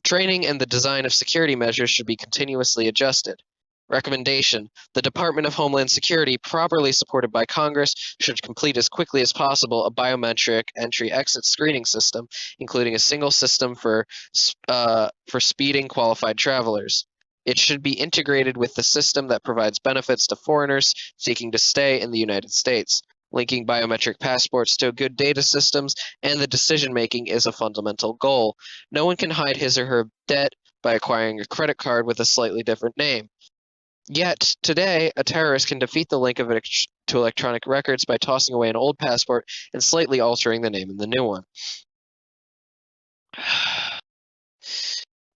Training and the design of security measures should be continuously adjusted. Recommendation: the Department of Homeland Security, properly supported by Congress, should complete as quickly as possible a biometric entry-exit screening system, including a single system for speeding qualified travelers. It should be integrated with the system that provides benefits to foreigners seeking to stay in the United States. Linking biometric passports to good data systems and the decision-making is a fundamental goal. No one can hide his or her debt by acquiring a credit card with a slightly different name. Yet, today, a terrorist can defeat the link of it to electronic records by tossing away an old passport and slightly altering the name in the new one.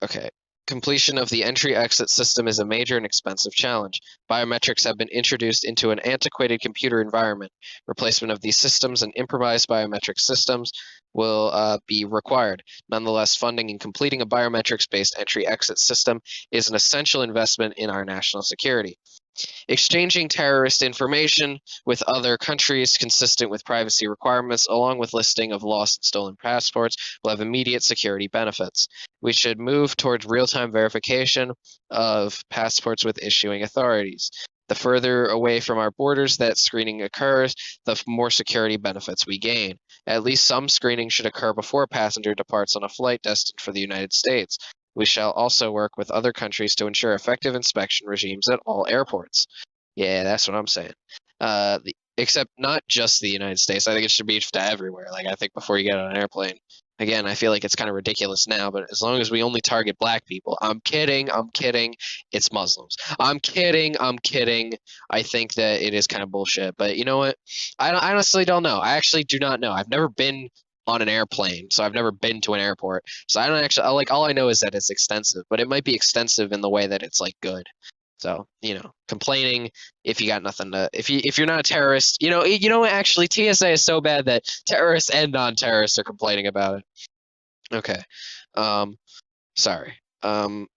Okay. Completion of the entry-exit system is a major and expensive challenge. Biometrics have been introduced into an antiquated computer environment. Replacement of these systems and improvised biometric systems will be required. Nonetheless, funding and completing a biometrics-based entry-exit system is an essential investment in our national security. Exchanging terrorist information with other countries consistent with privacy requirements, along with listing of lost and stolen passports, will have immediate security benefits. We should move towards real-time verification of passports with issuing authorities. The further away from our borders that screening occurs, the more security benefits we gain. At least some screening should occur before a passenger departs on a flight destined for the United States. We shall also work with other countries to ensure effective inspection regimes at all airports. Yeah, that's what I'm saying. Except not just the United States. I think it should be to everywhere. Like, I think before you get on an airplane, again, I feel like it's kind of ridiculous now, but as long as we only target black people. I'm kidding. It's Muslims. I'm kidding. I think that it is kind of bullshit. But you know what? I honestly don't know. I actually do not know. I've never been on an airplane, so I've never been to an airport. So I don't actually like. All I know is that it's extensive, but it might be extensive in the way that it's like good. So, complaining if you got nothing to if you're not a terrorist, actually TSA is so bad that terrorists and non-terrorists are complaining about it. Okay. Sorry. The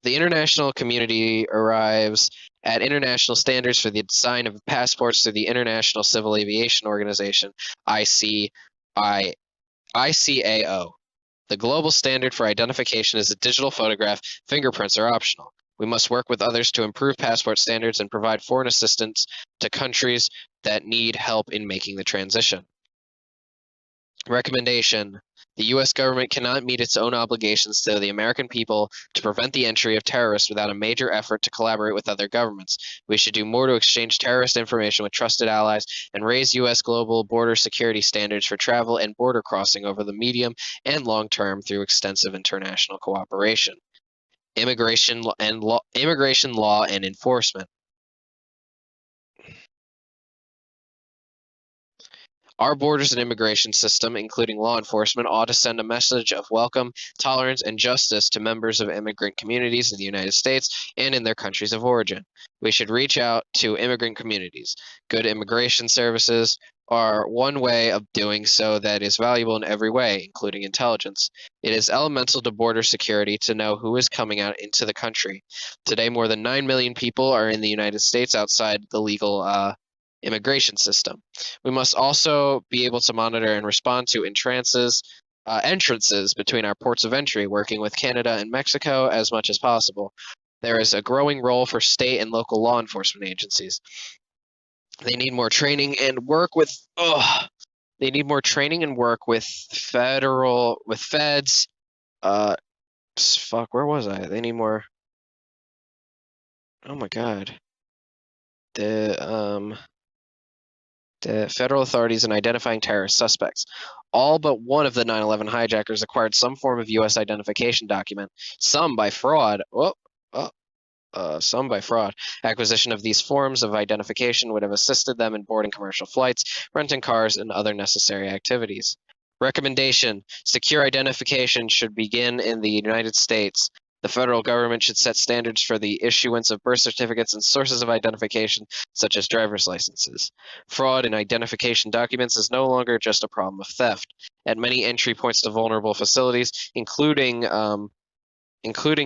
international community arrives at international standards for the design of passports through the International Civil Aviation Organization, ICAO. The global standard for identification is a digital photograph. Fingerprints are optional. We must work with others to improve passport standards and provide foreign assistance to countries that need help in making the transition. Recommendation: the U.S. government cannot meet its own obligations to the American people to prevent the entry of terrorists without a major effort to collaborate with other governments. We should do more to exchange terrorist information with trusted allies and raise U.S. global border security standards for travel and border crossing over the medium and long term through extensive international cooperation. Immigration law and enforcement. Our borders and immigration system, including law enforcement, ought to send a message of welcome, tolerance, and justice to members of immigrant communities in the United States and in their countries of origin. We should reach out to immigrant communities. Good immigration services are one way of doing so that is valuable in every way, including intelligence. It is elemental to border security to know who is coming out into the country. Today, more than 9 million people are in the United States outside the legal immigration system. We must also be able to monitor and respond to entrances between our ports of entry, working with Canada and Mexico as much as possible. There is a growing role for state and local law enforcement agencies. They need more training and work with feds. Fuck, where was I? They need more. Oh my god. The federal authorities in identifying terrorist suspects. All but one of the 9/11 hijackers acquired some form of U.S. identification document, some by fraud. Some by fraud. Acquisition of these forms of identification would have assisted them in boarding commercial flights, renting cars, and other necessary activities. Recommendation: secure identification should begin in the United States. The federal government should set standards for the issuance of birth certificates and sources of identification, such as driver's licenses. Fraud in identification documents is no longer just a problem of theft. At many entry points to vulnerable facilities, including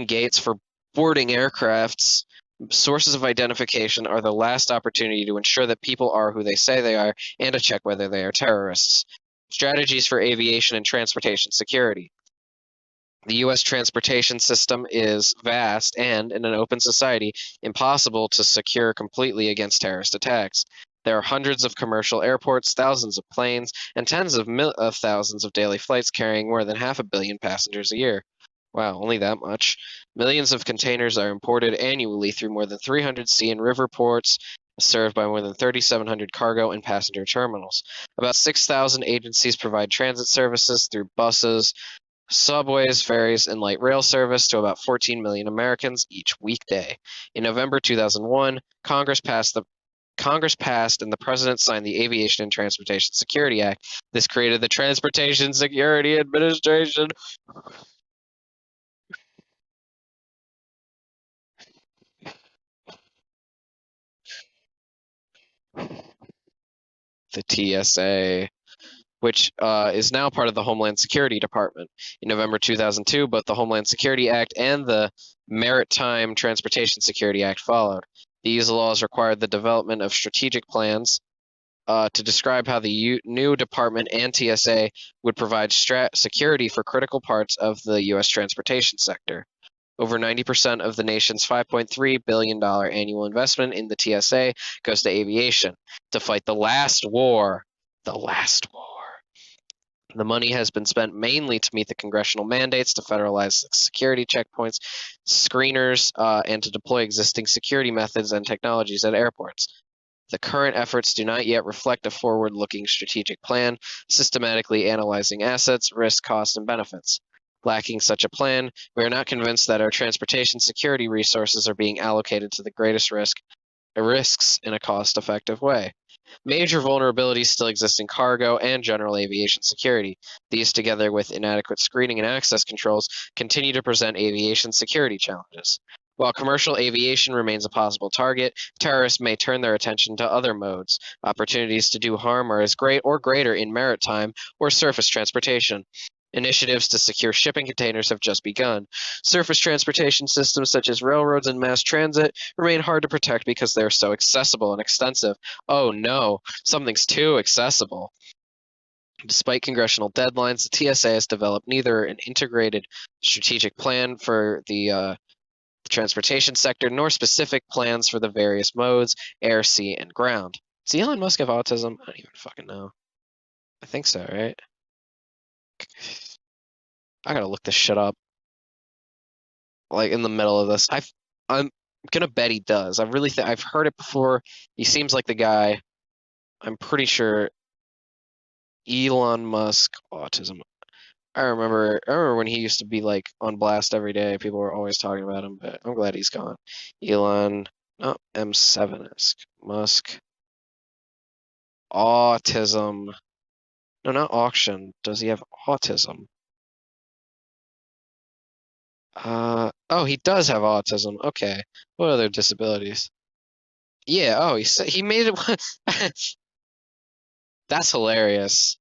gates for boarding aircrafts, sources of identification are the last opportunity to ensure that people are who they say they are and to check whether they are terrorists. Strategies for aviation and transportation security. The U.S. transportation system is vast and, in an open society, impossible to secure completely against terrorist attacks. There are hundreds of commercial airports, thousands of planes, and tens of thousands of daily flights carrying more than 500 million passengers a year. Wow, only that much. Millions of containers are imported annually through more than 300 sea and river ports, served by more than 3,700 cargo and passenger terminals. About 6,000 agencies provide transit services through buses, subways, ferries, and light rail service to about 14 million Americans each weekday. In November 2001, Congress passed and the President signed the Aviation and Transportation Security Act. This created the Transportation Security Administration. The TSA. which is now part of the Homeland Security Department. In November 2002, both the Homeland Security Act and the Maritime Transportation Security Act followed. These laws required the development of strategic plans to describe how the new department and TSA would provide security for critical parts of the U.S. transportation sector. Over 90% of the nation's $5.3 billion annual investment in the TSA goes to aviation to fight the last war. The last war. The money has been spent mainly to meet the congressional mandates to federalize security checkpoints, screeners, and to deploy existing security methods and technologies at airports. The current efforts do not yet reflect a forward-looking strategic plan, systematically analyzing assets, risk, costs, and benefits. Lacking such a plan, we are not convinced that our transportation security resources are being allocated to the greatest risks in a cost-effective way. Major vulnerabilities still exist in cargo and general aviation security. These, together with inadequate screening and access controls, continue to present aviation security challenges. While commercial aviation remains a possible target, terrorists may turn their attention to other modes. Opportunities to do harm are as great or greater in maritime or surface transportation. Initiatives to secure shipping containers have just begun. Surface transportation systems such as railroads and mass transit remain hard to protect because they are so accessible and extensive. Oh no, something's too accessible. Despite congressional deadlines, the TSA has developed neither an integrated strategic plan for the transportation sector nor specific plans for the various modes, air, sea, and ground. Does Elon Musk have autism? I don't even fucking know. I think so, right? I gotta look this shit up. Like in the middle of this, I'm gonna bet he does. I really think I've heard it before. He seems like the guy. I'm pretty sure Elon Musk autism. I remember when he used to be like on blast every day. People were always talking about him, but I'm glad he's gone. Elon, no, M7-esque. Musk autism. No, not auction. Does he have autism? Oh, he does have autism. Okay. What other disabilities? Yeah, oh, he made it. That's hilarious.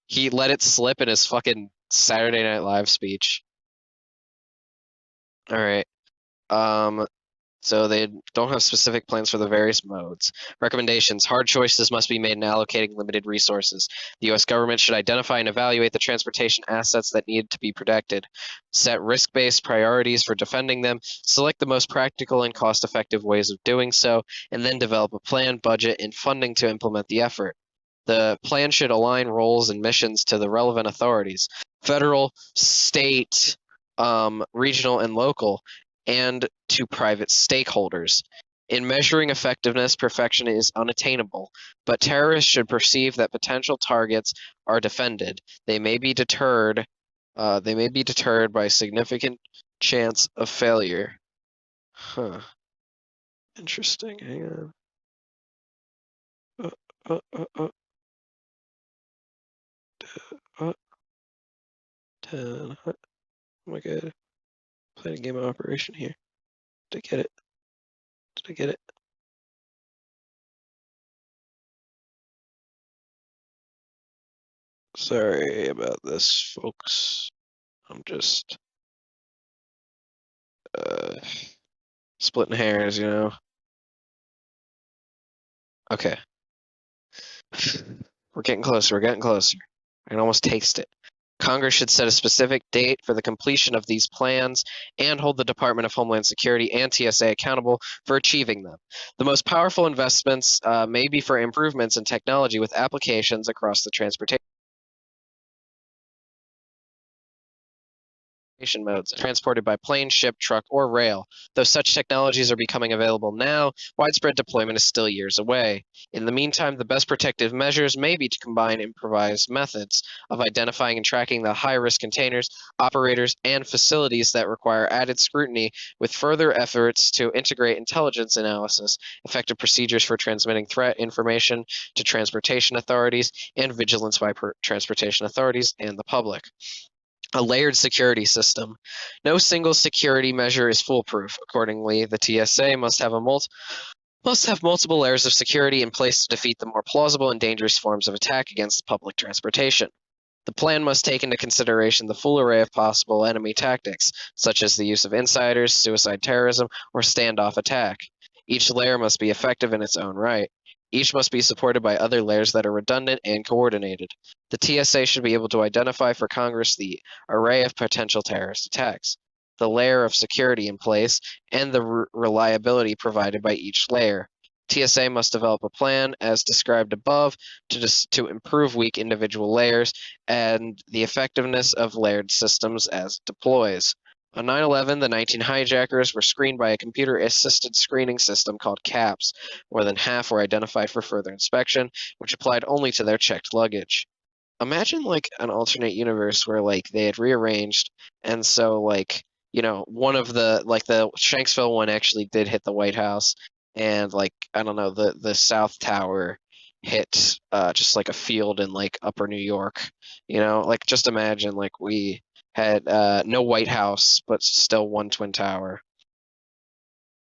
He let it slip in his fucking Saturday Night Live speech. All right. So they don't have specific plans for the various modes. Recommendations. Hard choices must be made in allocating limited resources. The U.S. government should identify and evaluate the transportation assets that need to be protected. Set risk-based priorities for defending them. Select the most practical and cost-effective ways of doing so, and then develop a plan, budget, and funding to implement the effort. The plan should align roles and missions to the relevant authorities, federal, state, regional, and local, and to private stakeholders. In measuring effectiveness, perfection is unattainable, but terrorists should perceive that potential targets are defended. They may be deterred by a significant chance of failure. Huh. Interesting. Hang on. Uh, uh, uh, uh, 10. Oh my god. Playing a game of Operation here. Did I get it? Did I get it? Sorry about this, folks. I'm just splitting hairs, you know. Okay. We're getting closer, we're getting closer. I can almost taste it. Congress should set a specific date for the completion of these plans and hold the Department of Homeland Security and TSA accountable for achieving them. The most powerful investments may be for improvements in technology with applications across the transportation modes, transported by plane, ship, truck, or rail. Though such technologies are becoming available now, widespread deployment is still years away. In the meantime, the best protective measures may be to combine improvised methods of identifying and tracking the high-risk containers, operators, and facilities that require added scrutiny with further efforts to integrate intelligence analysis, effective procedures for transmitting threat information to transportation authorities, and vigilance by transportation authorities and the public. A layered security system. No single security measure is foolproof. Accordingly, the TSA must have must have multiple layers of security in place to defeat the more plausible and dangerous forms of attack against public transportation. The plan must take into consideration the full array of possible enemy tactics, such as the use of insiders, suicide terrorism, or standoff attack. Each layer must be effective in its own right. Each must be supported by other layers that are redundant and coordinated. The TSA should be able to identify for Congress the array of potential terrorist attacks, the layer of security in place, and the reliability provided by each layer. TSA must develop a plan, as described above, to improve weak individual layers and the effectiveness of layered systems as it deploys. On 9/11, the 19 hijackers were screened by a computer-assisted screening system called CAPS. More than half were identified for further inspection, which applied only to their checked luggage. Imagine like an alternate universe where like they had rearranged, and so like one of the Shanksville one actually did hit the White House, and like I don't know, the South Tower hit just like a field in like Upper New York. Like just imagine like we had no White House but still one Twin Tower.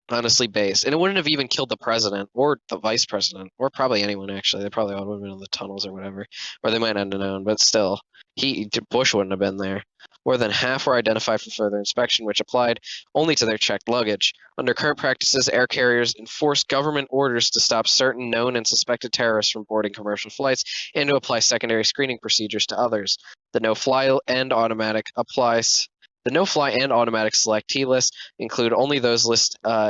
Honestly, base, and it wouldn't have even killed the president or the vice president or probably anyone. Actually, they probably all would have been in the tunnels or whatever, or they might not have known. But still, Bush wouldn't have been there. More than half were identified for further inspection, which applied only to their checked luggage. Under current practices, air carriers enforce government orders to stop certain known and suspected terrorists from boarding commercial flights and to apply secondary screening procedures to others. The no-fly and automatic applies. The no-fly and automatic selectee list include only those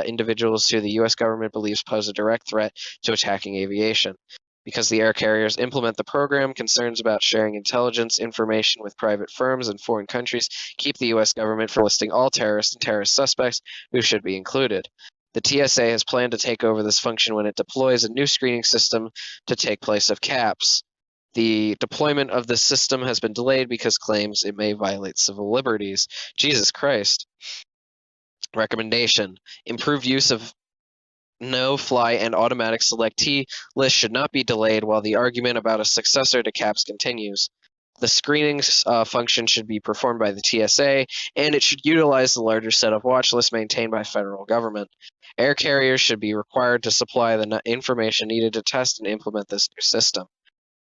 individuals who the U.S. government believes pose a direct threat to attacking aviation. Because the air carriers implement the program, concerns about sharing intelligence information with private firms in foreign countries keep the U.S. government from listing all terrorists and terrorist suspects who should be included. The TSA has planned to take over this function when it deploys a new screening system to take place of CAPS. The deployment of this system has been delayed because claims it may violate civil liberties. Jesus Christ. Recommendation: improved use of no-fly and automatic selectee lists should not be delayed while the argument about a successor to CAPS continues. The screening function should be performed by the TSA, and it should utilize the larger set of watch lists maintained by federal government. Air carriers should be required to supply the information needed to test and implement this new system.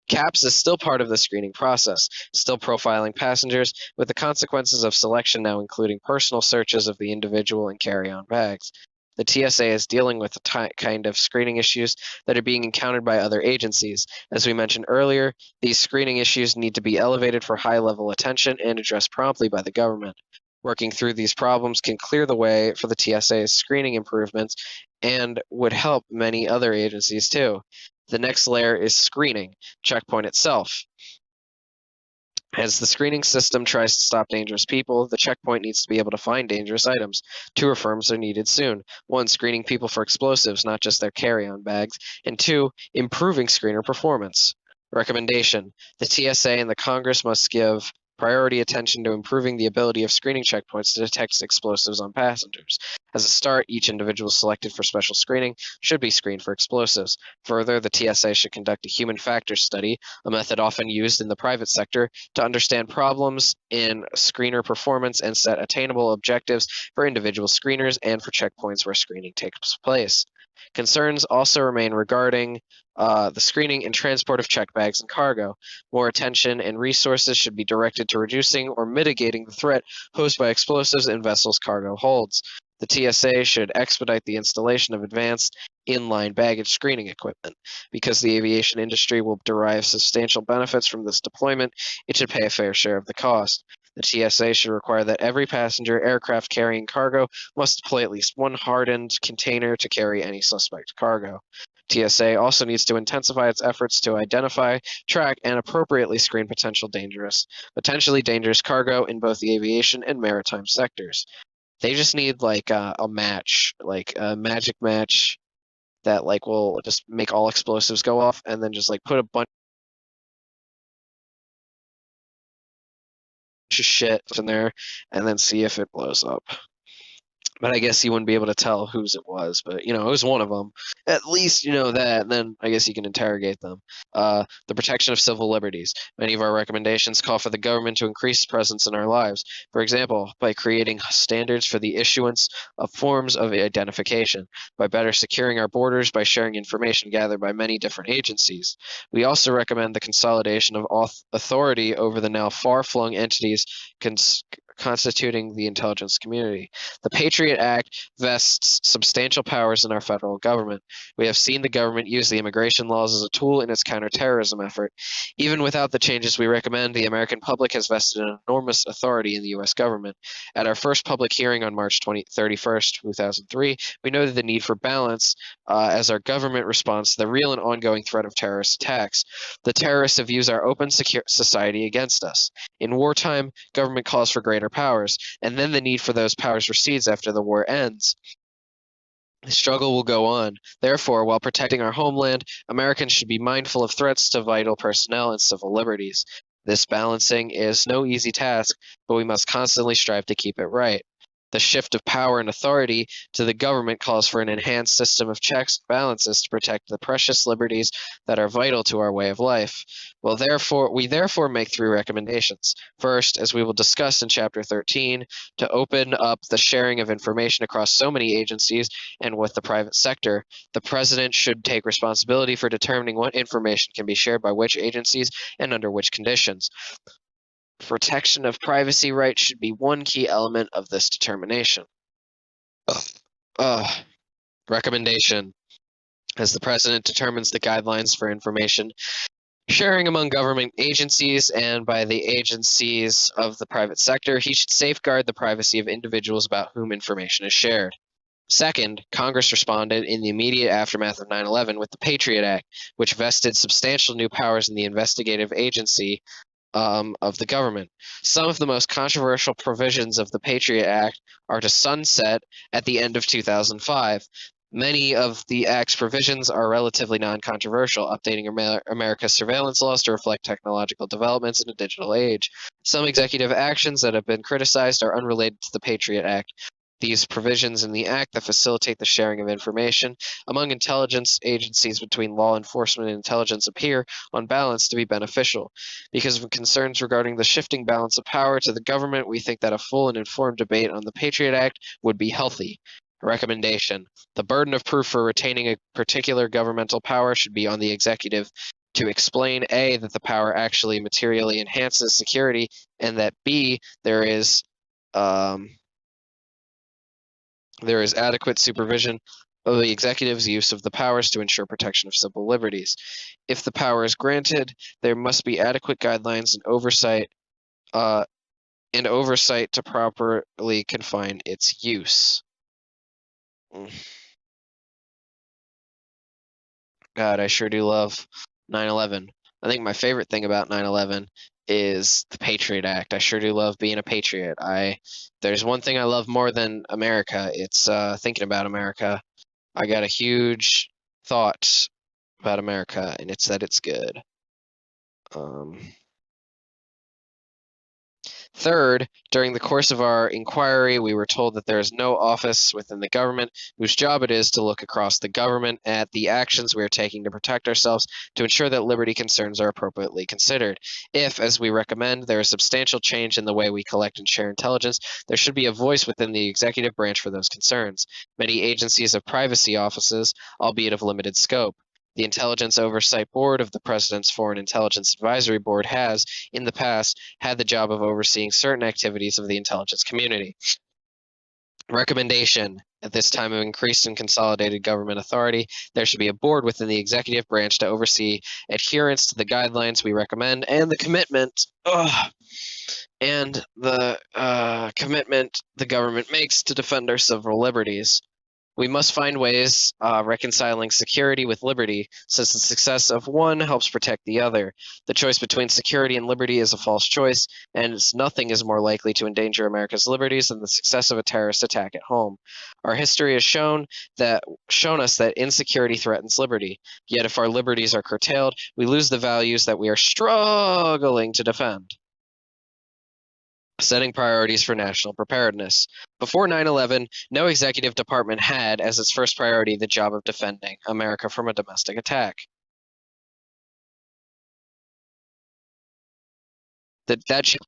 CAPS is still part of the screening process, still profiling passengers, with the consequences of selection now including personal searches of the individual and carry-on bags. The TSA is dealing with the kind of screening issues that are being encountered by other agencies. As we mentioned earlier, these screening issues need to be elevated for high-level attention and addressed promptly by the government. Working through these problems can clear the way for the TSA's screening improvements and would help many other agencies too. The next layer is screening, checkpoint itself. As the screening system tries to stop dangerous people, the checkpoint needs to be able to find dangerous items. Two reforms are needed soon. One, screening people for explosives, not just their carry-on bags. And two, improving screener performance. Recommendation: the TSA and the Congress must give priority attention to improving the ability of screening checkpoints to detect explosives on passengers. As a start, each individual selected for special screening should be screened for explosives. Further, the TSA should conduct a human factors study, a method often used in the private sector, to understand problems in screener performance and set attainable objectives for individual screeners and for checkpoints where screening takes place. Concerns also remain regarding the screening and transport of checked bags and cargo. More attention and resources should be directed to reducing or mitigating the threat posed by explosives in vessels' cargo holds. The TSA should expedite the installation of advanced inline baggage screening equipment. Because the aviation industry will derive substantial benefits from this deployment, it should pay a fair share of the cost. The TSA should require that every passenger aircraft carrying cargo must deploy at least one hardened container to carry any suspect cargo. TSA also needs to intensify its efforts to identify, track, and appropriately screen potentially dangerous cargo in both the aviation and maritime sectors. They just need like a match, like a magic match that like will just make all explosives go off, and then just like put a bunch of shit in there, and then see if it blows up. But I guess you wouldn't be able to tell whose it was. But, it was one of them. At least you know that, and then I guess you can interrogate them. The protection of civil liberties. Many of our recommendations call for the government to increase its presence in our lives. For example, by creating standards for the issuance of forms of identification, by better securing our borders, by sharing information gathered by many different agencies. We also recommend the consolidation of authority over the now far-flung entities constituting the intelligence community. The Patriot Act vests substantial powers in our federal government. We have seen the government use the immigration laws as a tool in its counterterrorism effort. Even without the changes we recommend, the American public has vested an enormous authority in the U.S. government. At our first public hearing on March 31st, 2003, we noted the need for balance as our government responds to the real and ongoing threat of terrorist attacks. The terrorists have used our open society against us. In wartime, government calls for greater powers, and then the need for those powers recedes after the war ends. The struggle will go on. Therefore, while protecting our homeland, Americans should be mindful of threats to vital personnel and civil liberties. This balancing is no easy task, but we must constantly strive to keep it right. The shift of power and authority to the government calls for an enhanced system of checks and balances to protect the precious liberties that are vital to our way of life. We therefore make three recommendations. First, as we will discuss in Chapter 13, to open up the sharing of information across so many agencies and with the private sector, the president should take responsibility for determining what information can be shared by which agencies and under which conditions. Protection of privacy rights should be one key element of this determination. Recommendation. As the president determines the guidelines for information sharing among government agencies and by the agencies of the private sector, he should safeguard the privacy of individuals about whom information is shared. Second, Congress responded in the immediate aftermath of 9/11 with the Patriot Act, which vested substantial new powers in the investigative agency of the government. Some of the most controversial provisions of the Patriot Act are to sunset at the end of 2005. Many of the Act's provisions are relatively non-controversial, updating America's surveillance laws to reflect technological developments in a digital age. Some executive actions that have been criticized are unrelated to the Patriot Act. These provisions in the Act that facilitate the sharing of information among intelligence agencies between law enforcement and intelligence appear, on balance, to be beneficial. Because of concerns regarding the shifting balance of power to the government, we think that a full and informed debate on the Patriot Act would be healthy. Recommendation. The burden of proof for retaining a particular governmental power should be on the executive to explain A, that the power actually materially enhances security, and that B, there is adequate supervision of the executive's use of the powers to ensure protection of civil liberties. If the power is granted, there must be adequate guidelines and oversight to properly confine its use. God, I sure do love 9/11. I think my favorite thing about 9/11 is the Patriot Act. I sure do love being a patriot. There's one thing I love more than America. It's thinking about America. I got a huge thought about America, and it's that it's good. Third, during the course of our inquiry, we were told that there is no office within the government whose job it is to look across the government at the actions we are taking to protect ourselves to ensure that liberty concerns are appropriately considered. If, as we recommend, there is substantial change in the way we collect and share intelligence, there should be a voice within the executive branch for those concerns. Many agencies have privacy offices, albeit of limited scope. The Intelligence Oversight Board of the President's Foreign Intelligence Advisory Board has, in the past, had the job of overseeing certain activities of the intelligence community. Recommendation. At this time of increased and consolidated government authority, there should be a board within the executive branch to oversee adherence to the guidelines we recommend and the commitment the government makes to defend our civil liberties. We must find ways reconciling security with liberty, since the success of one helps protect the other. The choice between security and liberty is a false choice, and nothing is more likely to endanger America's liberties than the success of a terrorist attack at home. Our history has shown us that insecurity threatens liberty. Yet if our liberties are curtailed, we lose the values that we are struggling to defend. Setting priorities for national preparedness. Before 9/11, no executive department had as its first priority the job of defending America from a domestic attack.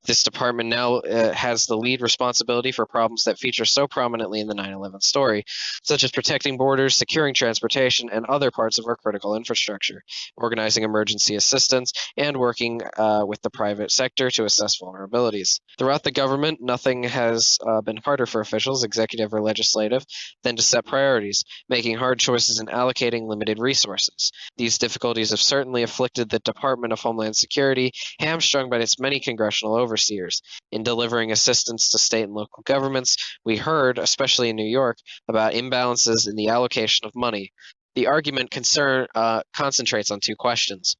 This department now has the lead responsibility for problems that feature so prominently in the 9/11 story, such as protecting borders, securing transportation, and other parts of our critical infrastructure, organizing emergency assistance, and working with the private sector to assess vulnerabilities. Throughout the government, nothing has been harder for officials, executive or legislative, than to set priorities, making hard choices and allocating limited resources. These difficulties have certainly afflicted the Department of Homeland Security, hamstrung by its many congressional overseers. In delivering assistance to state and local governments, we heard, especially in New York, about imbalances in the allocation of money. The argument concentrates on two questions.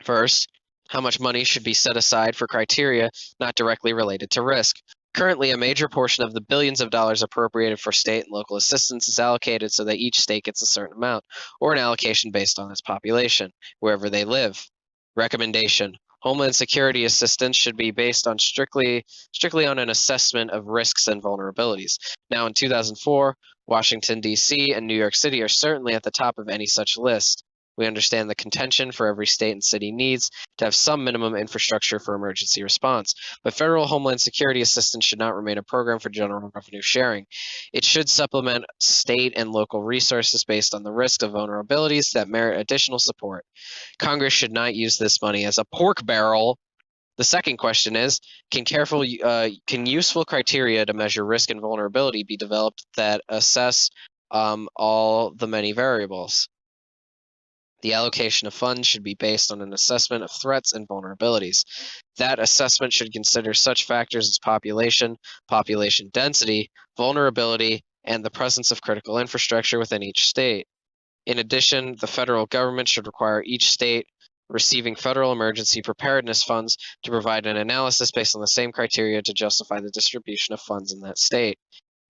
First, how much money should be set aside for criteria not directly related to risk? Currently, a major portion of the billions of dollars appropriated for state and local assistance is allocated so that each state gets a certain amount, or an allocation based on its population, wherever they live. Recommendation: Homeland Security assistance should be based on strictly on an assessment of risks and vulnerabilities. Now, in 2004, Washington, D.C. and New York City are certainly at the top of any such list. We understand the contention for every state and city needs to have some minimum infrastructure for emergency response, but federal Homeland Security assistance should not remain a program for general revenue sharing. It should supplement state and local resources based on the risk of vulnerabilities that merit additional support. Congress should not use this money as a pork barrel. The second question is, can useful criteria to measure risk and vulnerability be developed that assess all the many variables? The allocation of funds should be based on an assessment of threats and vulnerabilities. That assessment should consider such factors as population density, vulnerability, and the presence of critical infrastructure within each state. In addition, the federal government should require each state receiving federal emergency preparedness funds to provide an analysis based on the same criteria to justify the distribution of funds in that state.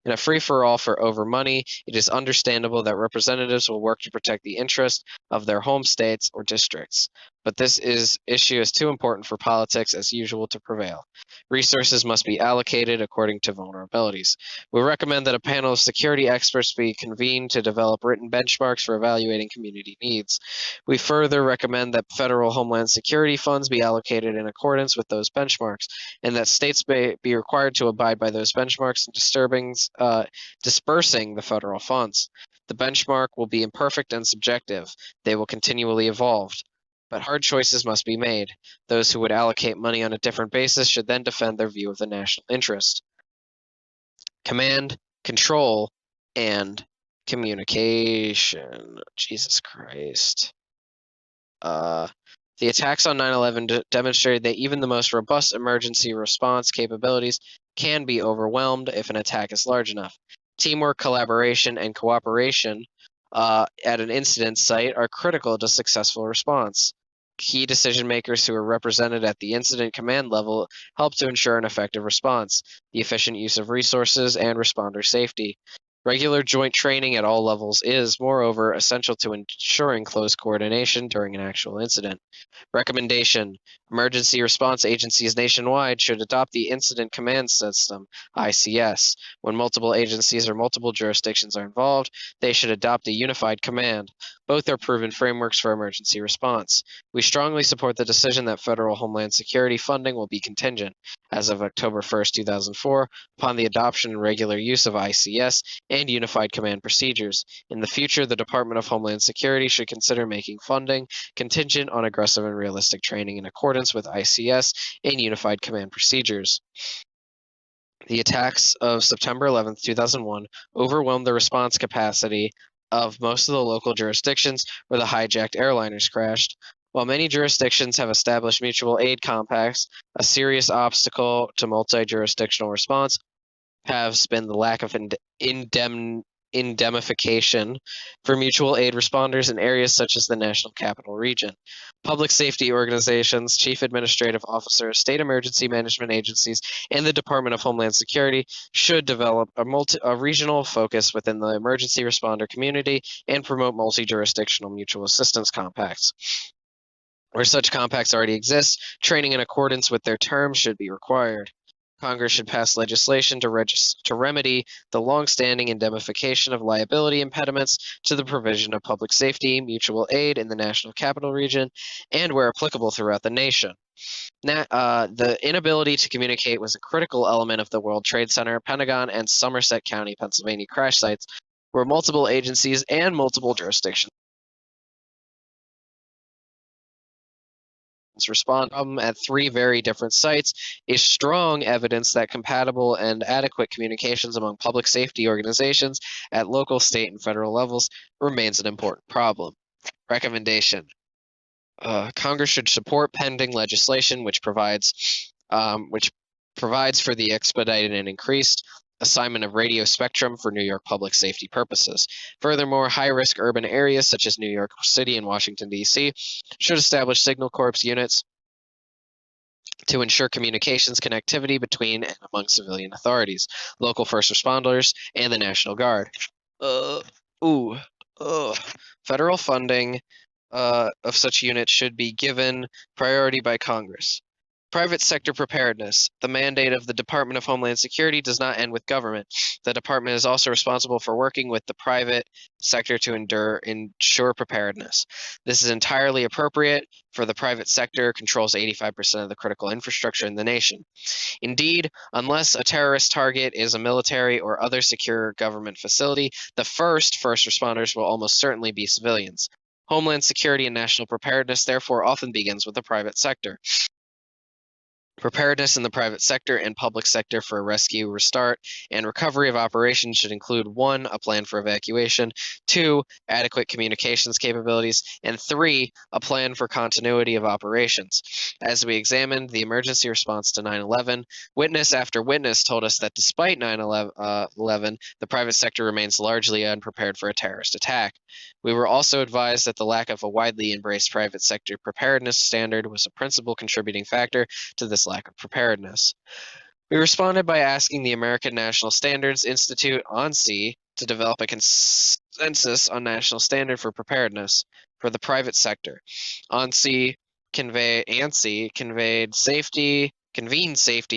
In a free-for-all for over money, it is understandable that representatives will work to protect the interest of their home states or districts. But this issue is too important for politics as usual to prevail. Resources must be allocated according to vulnerabilities. We recommend that a panel of security experts be convened to develop written benchmarks for evaluating community needs. We further recommend that federal Homeland Security funds be allocated in accordance with those benchmarks, and that states may be required to abide by those benchmarks in dispersing the federal funds. The benchmark will be imperfect and subjective. They will continually evolve. But hard choices must be made. Those who would allocate money on a different basis should then defend their view of the national interest. Command, control, and communication. Jesus Christ. The attacks on 9/11 demonstrated that even the most robust emergency response capabilities can be overwhelmed if an attack is large enough. Teamwork, collaboration, and cooperation at an incident site are critical to successful response. Key decision makers who are represented at the incident command level help to ensure an effective response, the efficient use of resources, and responder safety. Regular joint training at all levels is, moreover, essential to ensuring close coordination during an actual incident. Recommendation: Emergency response agencies nationwide should adopt the Incident Command System, ICS. When multiple agencies or multiple jurisdictions are involved, they should adopt a unified command. Both are proven frameworks for emergency response. We strongly support the decision that federal Homeland Security funding will be contingent, as of October 1st, 2004, upon the adoption and regular use of ICS and unified command procedures. In the future, the Department of Homeland Security should consider making funding contingent on aggressive and realistic training in accordance with ICS and unified command procedures. The attacks of September 11th, 2001 overwhelmed the response capacity of most of the local jurisdictions where the hijacked airliners crashed. While many jurisdictions have established mutual aid compacts, a serious obstacle to multi-jurisdictional response has been the lack of indemnification for mutual aid responders in areas such as the National Capital Region. Public safety organizations, chief administrative officers, state emergency management agencies, and the Department of Homeland Security should develop a regional focus within the emergency responder community and promote multi-jurisdictional mutual assistance compacts. Where such compacts already exist, training in accordance with their terms should be required. Congress should pass legislation to remedy the long-standing indemnification of liability impediments to the provision of public safety, mutual aid in the National Capital Region, and where applicable throughout the nation. The inability to communicate was a critical element of the World Trade Center, Pentagon, and Somerset County, Pennsylvania crash sites, where multiple agencies and multiple jurisdictions respond at three very different sites is strong evidence that compatible and adequate communications among public safety organizations at local, state, and federal levels remains an important problem. Recommendation. Congress should support pending legislation which provides for the expedited and increased assignment of radio spectrum for New York public safety purposes. Furthermore, high-risk urban areas such as New York City and Washington, D.C. should establish Signal Corps units to ensure communications connectivity between and among civilian authorities, local first responders, and the National Guard. Federal funding of such units should be given priority by Congress. Private sector preparedness. The mandate of the Department of Homeland Security does not end with government. The department is also responsible for working with the private sector to ensure preparedness. This is entirely appropriate, for the private sector controls 85% of the critical infrastructure in the nation. Indeed, unless a terrorist target is a military or other secure government facility, the first responders will almost certainly be civilians. Homeland security and national preparedness therefore often begins with the private sector. Preparedness in the private sector and public sector for rescue, restart, and recovery of operations should include 1. A plan for evacuation, 2. Adequate communications capabilities, and 3. A plan for continuity of operations. As we examined the emergency response to 9/11, witness after witness told us that despite 9/11, the private sector remains largely unprepared for a terrorist attack. We were also advised that the lack of a widely embraced private sector preparedness standard was a principal contributing factor to this lack of preparedness. We responded by asking the American National Standards Institute, ANSI, to develop a consensus on national standard for preparedness for the private sector. ANSI convened safety,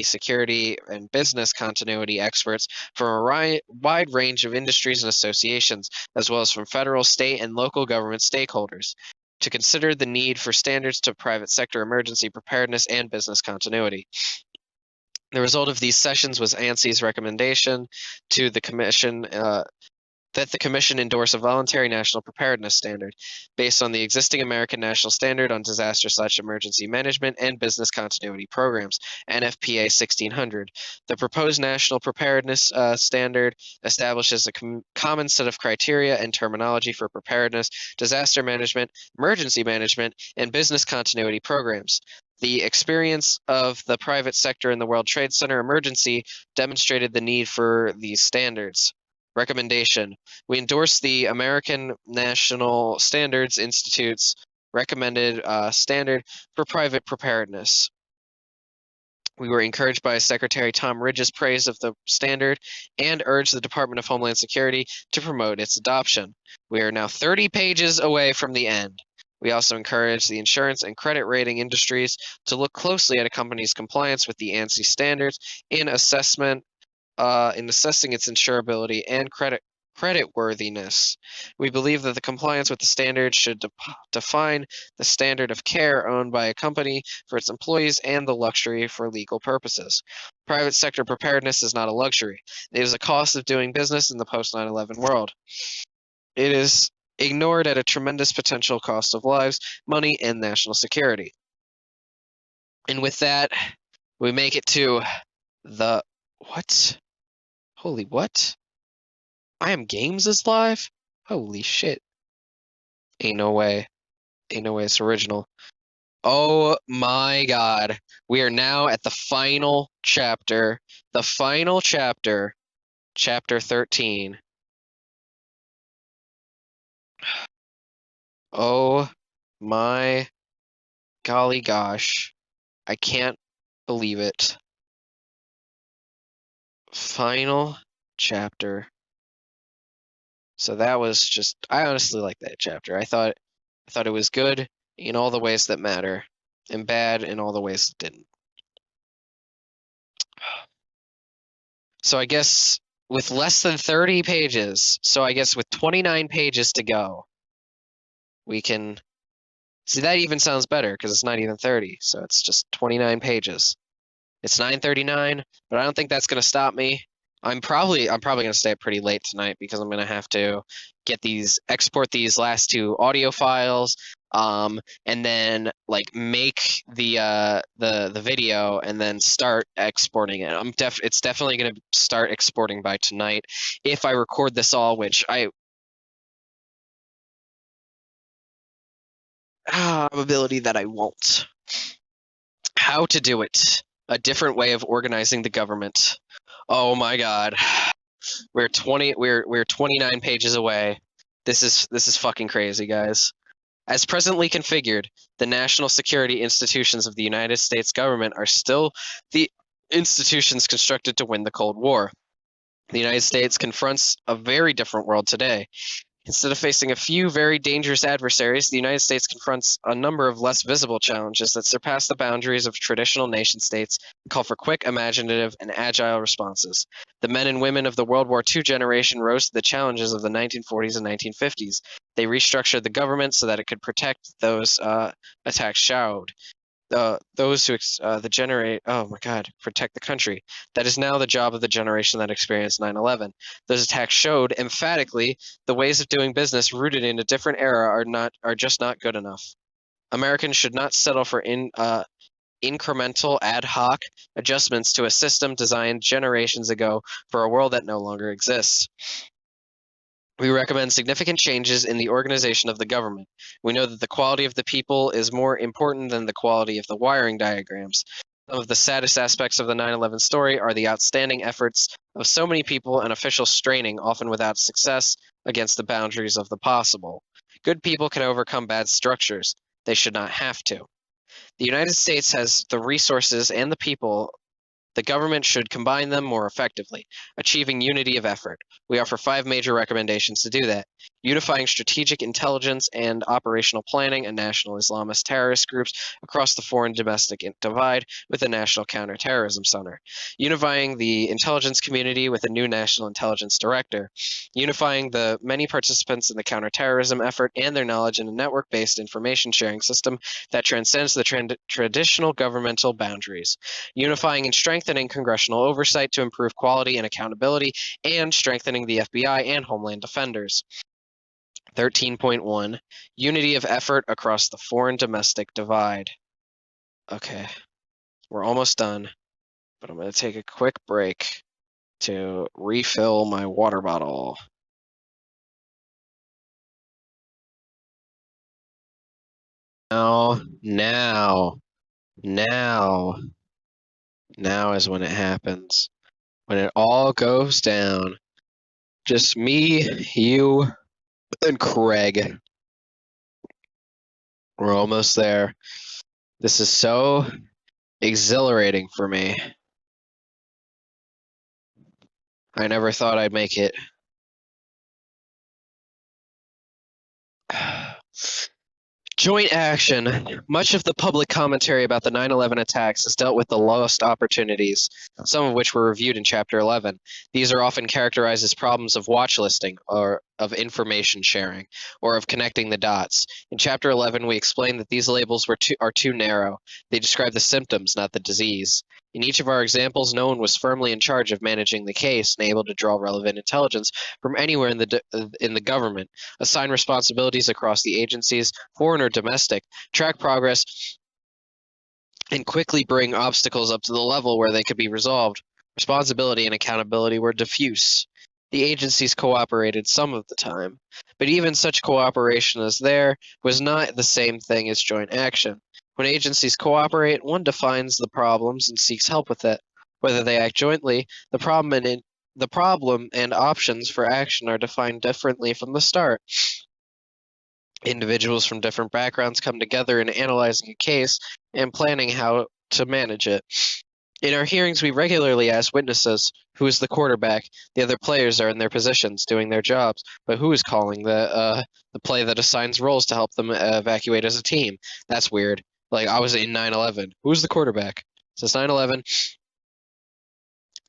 security, and business continuity experts from a wide range of industries and associations, as well as from federal, state, and local government stakeholders, to consider the need for standards to private sector emergency preparedness and business continuity. The result of these sessions was ANSI's recommendation to the Commission that the Commission endorse a voluntary national preparedness standard based on the existing American National Standard on Disaster/Emergency Management and Business Continuity Programs, NFPA 1600. The proposed national preparedness standard establishes a common set of criteria and terminology for preparedness, disaster management, emergency management, and business continuity programs. The experience of the private sector in the World Trade Center emergency demonstrated the need for these standards. Recommendation. We endorse the American National Standards Institute's recommended standard for private preparedness. We were encouraged by Secretary Tom Ridge's praise of the standard and urged the Department of Homeland Security to promote its adoption. We are now 30 pages away from the end. We also encourage the insurance and credit rating industries to look closely at a company's compliance with the ANSI standards in assessing its insurability and creditworthiness. We believe that the compliance with the standard should define the standard of care owned by a company for its employees and the luxury for legal purposes. Private sector preparedness is not a luxury. It is a cost of doing business in the post-9/11 world. It is ignored at a tremendous potential cost of lives, money, and national security. And with that, we make it to the what? Holy what? I Am Games is live? Holy shit. Ain't no way. Ain't no way it's original. Oh my god. We are now at the final chapter. The final chapter. Chapter 13. Oh my golly gosh. I can't believe it. Final chapter. So that was just, I honestly like that chapter. I thought it was good in all the ways that matter and bad in all the ways that didn't. So I guess with less than 30 pages, so I guess with 29 pages to go, we can see that even sounds better because it's not even 30, so it's just 29 pages. It's 9:39, but I don't think that's gonna stop me. I'm probably gonna stay up pretty late tonight because I'm gonna have to export these last two audio files, and then like make the video and then start exporting it. It's definitely gonna start exporting by tonight if I record this all, which I probability that I won't. How to do it. A different way of organizing the government. Oh my god. We're 29 pages away. This is fucking crazy, guys. As presently configured, the national security institutions of the United States government are still the institutions constructed to win the Cold War. The United States confronts a very different world today. Instead of facing a few very dangerous adversaries, the United States confronts a number of less visible challenges that surpass the boundaries of traditional nation states and call for quick, imaginative, and agile responses. The men and women of the World War II generation rose to the challenges of the 1940s and 1950s. They restructured the government so that it could protect those attacks showed. Those who protect the country. That is now the job of the generation that experienced 9/11. Those attacks showed emphatically the ways of doing business rooted in a different era are just not good enough. Americans should not settle for incremental ad hoc adjustments to a system designed generations ago for a world that no longer exists. We recommend significant changes in the organization of the government. We know that the quality of the people is more important than the quality of the wiring diagrams. Some of the saddest aspects of the 9/11 story are the outstanding efforts of so many people and officials straining, often without success, against the boundaries of the possible. Good people can overcome bad structures. They should not have to. The United States has the resources and the people. The government should combine them more effectively, achieving unity of effort. We offer 5 major recommendations to do that. Unifying strategic intelligence and operational planning and national Islamist terrorist groups across the foreign domestic divide with a national counterterrorism center. Unifying the intelligence community with a new national intelligence director. Unifying the many participants in the counterterrorism effort and their knowledge in a network-based information sharing system that transcends the traditional governmental boundaries. Unifying and strengthening congressional oversight to improve quality and accountability, and strengthening the FBI and Homeland Defenders. 13.1 Unity of effort across the foreign domestic divide. Okay, we're almost done, but I'm going to take a quick break to refill my water bottle. Now is when it happens. When it all goes down. Just me, you, and Craig. We're almost there. This is so exhilarating for me. I never thought I'd make it. Joint action. Much of the public commentary about the 9/11 attacks has dealt with the lost opportunities, some of which were reviewed in Chapter 11. These are often characterized as problems of watch listing, or of information sharing, or of connecting the dots. In Chapter 11, we explain that these labels are too narrow. They describe the symptoms, not the disease. In each of our examples, no one was firmly in charge of managing the case and able to draw relevant intelligence from anywhere in the government, assign responsibilities across the agencies, foreign or domestic, track progress, and quickly bring obstacles up to the level where they could be resolved. Responsibility and accountability were diffuse. The agencies cooperated some of the time, but even such cooperation as there was not the same thing as joint action. When agencies cooperate, one defines the problems and seeks help with it. Whether they act jointly, the problem and options for action are defined differently from the start. Individuals from different backgrounds come together in analyzing a case and planning how to manage it. In our hearings, we regularly ask witnesses, who is the quarterback? The other players are in their positions, doing their jobs, but who is calling the play that assigns roles to help them evacuate as a team? That's weird. Like, I was in 9/11. Who's the quarterback? Since 9/11,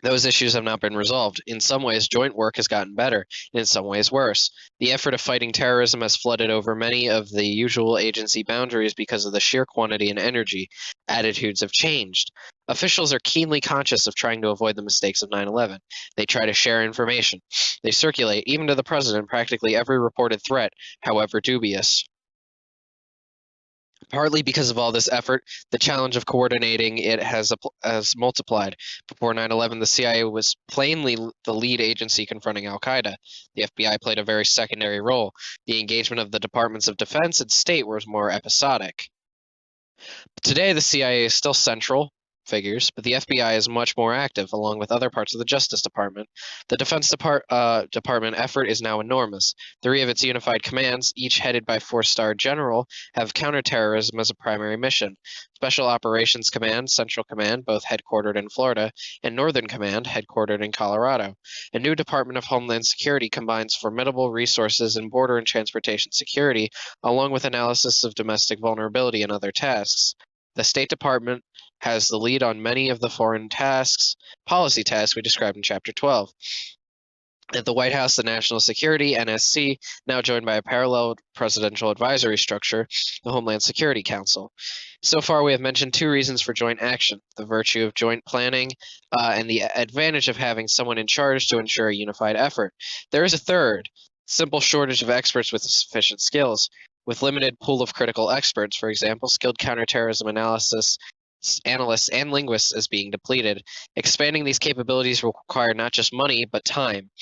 Those issues have not been resolved. In some ways, joint work has gotten better, and in some ways worse. The effort of fighting terrorism has flooded over many of the usual agency boundaries because of the sheer quantity and energy. Attitudes have changed. Officials are keenly conscious of trying to avoid the mistakes of 9/11. They try to share information. They circulate, even to the president, practically every reported threat, however dubious. Partly because of all this effort, the challenge of coordinating it has multiplied. Before 9/11, the CIA was plainly the lead agency confronting al-Qaeda. The FBI played a very secondary role. The engagement of the Departments of Defense and State was more episodic. Today, the CIA is still central figures, but the FBI is much more active, along with other parts of the Justice Department. The Defense Department effort is now enormous. 3 of its unified commands, each headed by 4-star general, have counterterrorism as a primary mission. Special Operations Command, Central Command, both headquartered in Florida, and Northern Command, headquartered in Colorado. A new Department of Homeland Security combines formidable resources in border and transportation security, along with analysis of domestic vulnerability and other tasks. The State Department has the lead on many of the foreign policy tasks we described in Chapter 12. At the White House, the National Security, NSC, now joined by a parallel presidential advisory structure, the Homeland Security Council. So far, we have mentioned 2 reasons for joint action, the virtue of joint planning and the advantage of having someone in charge to ensure a unified effort. There is a third, simple shortage of experts with sufficient skills. With limited pool of critical experts, for example, skilled counterterrorism analysts and linguists is being depleted. Expanding these capabilities will require not just money, but time.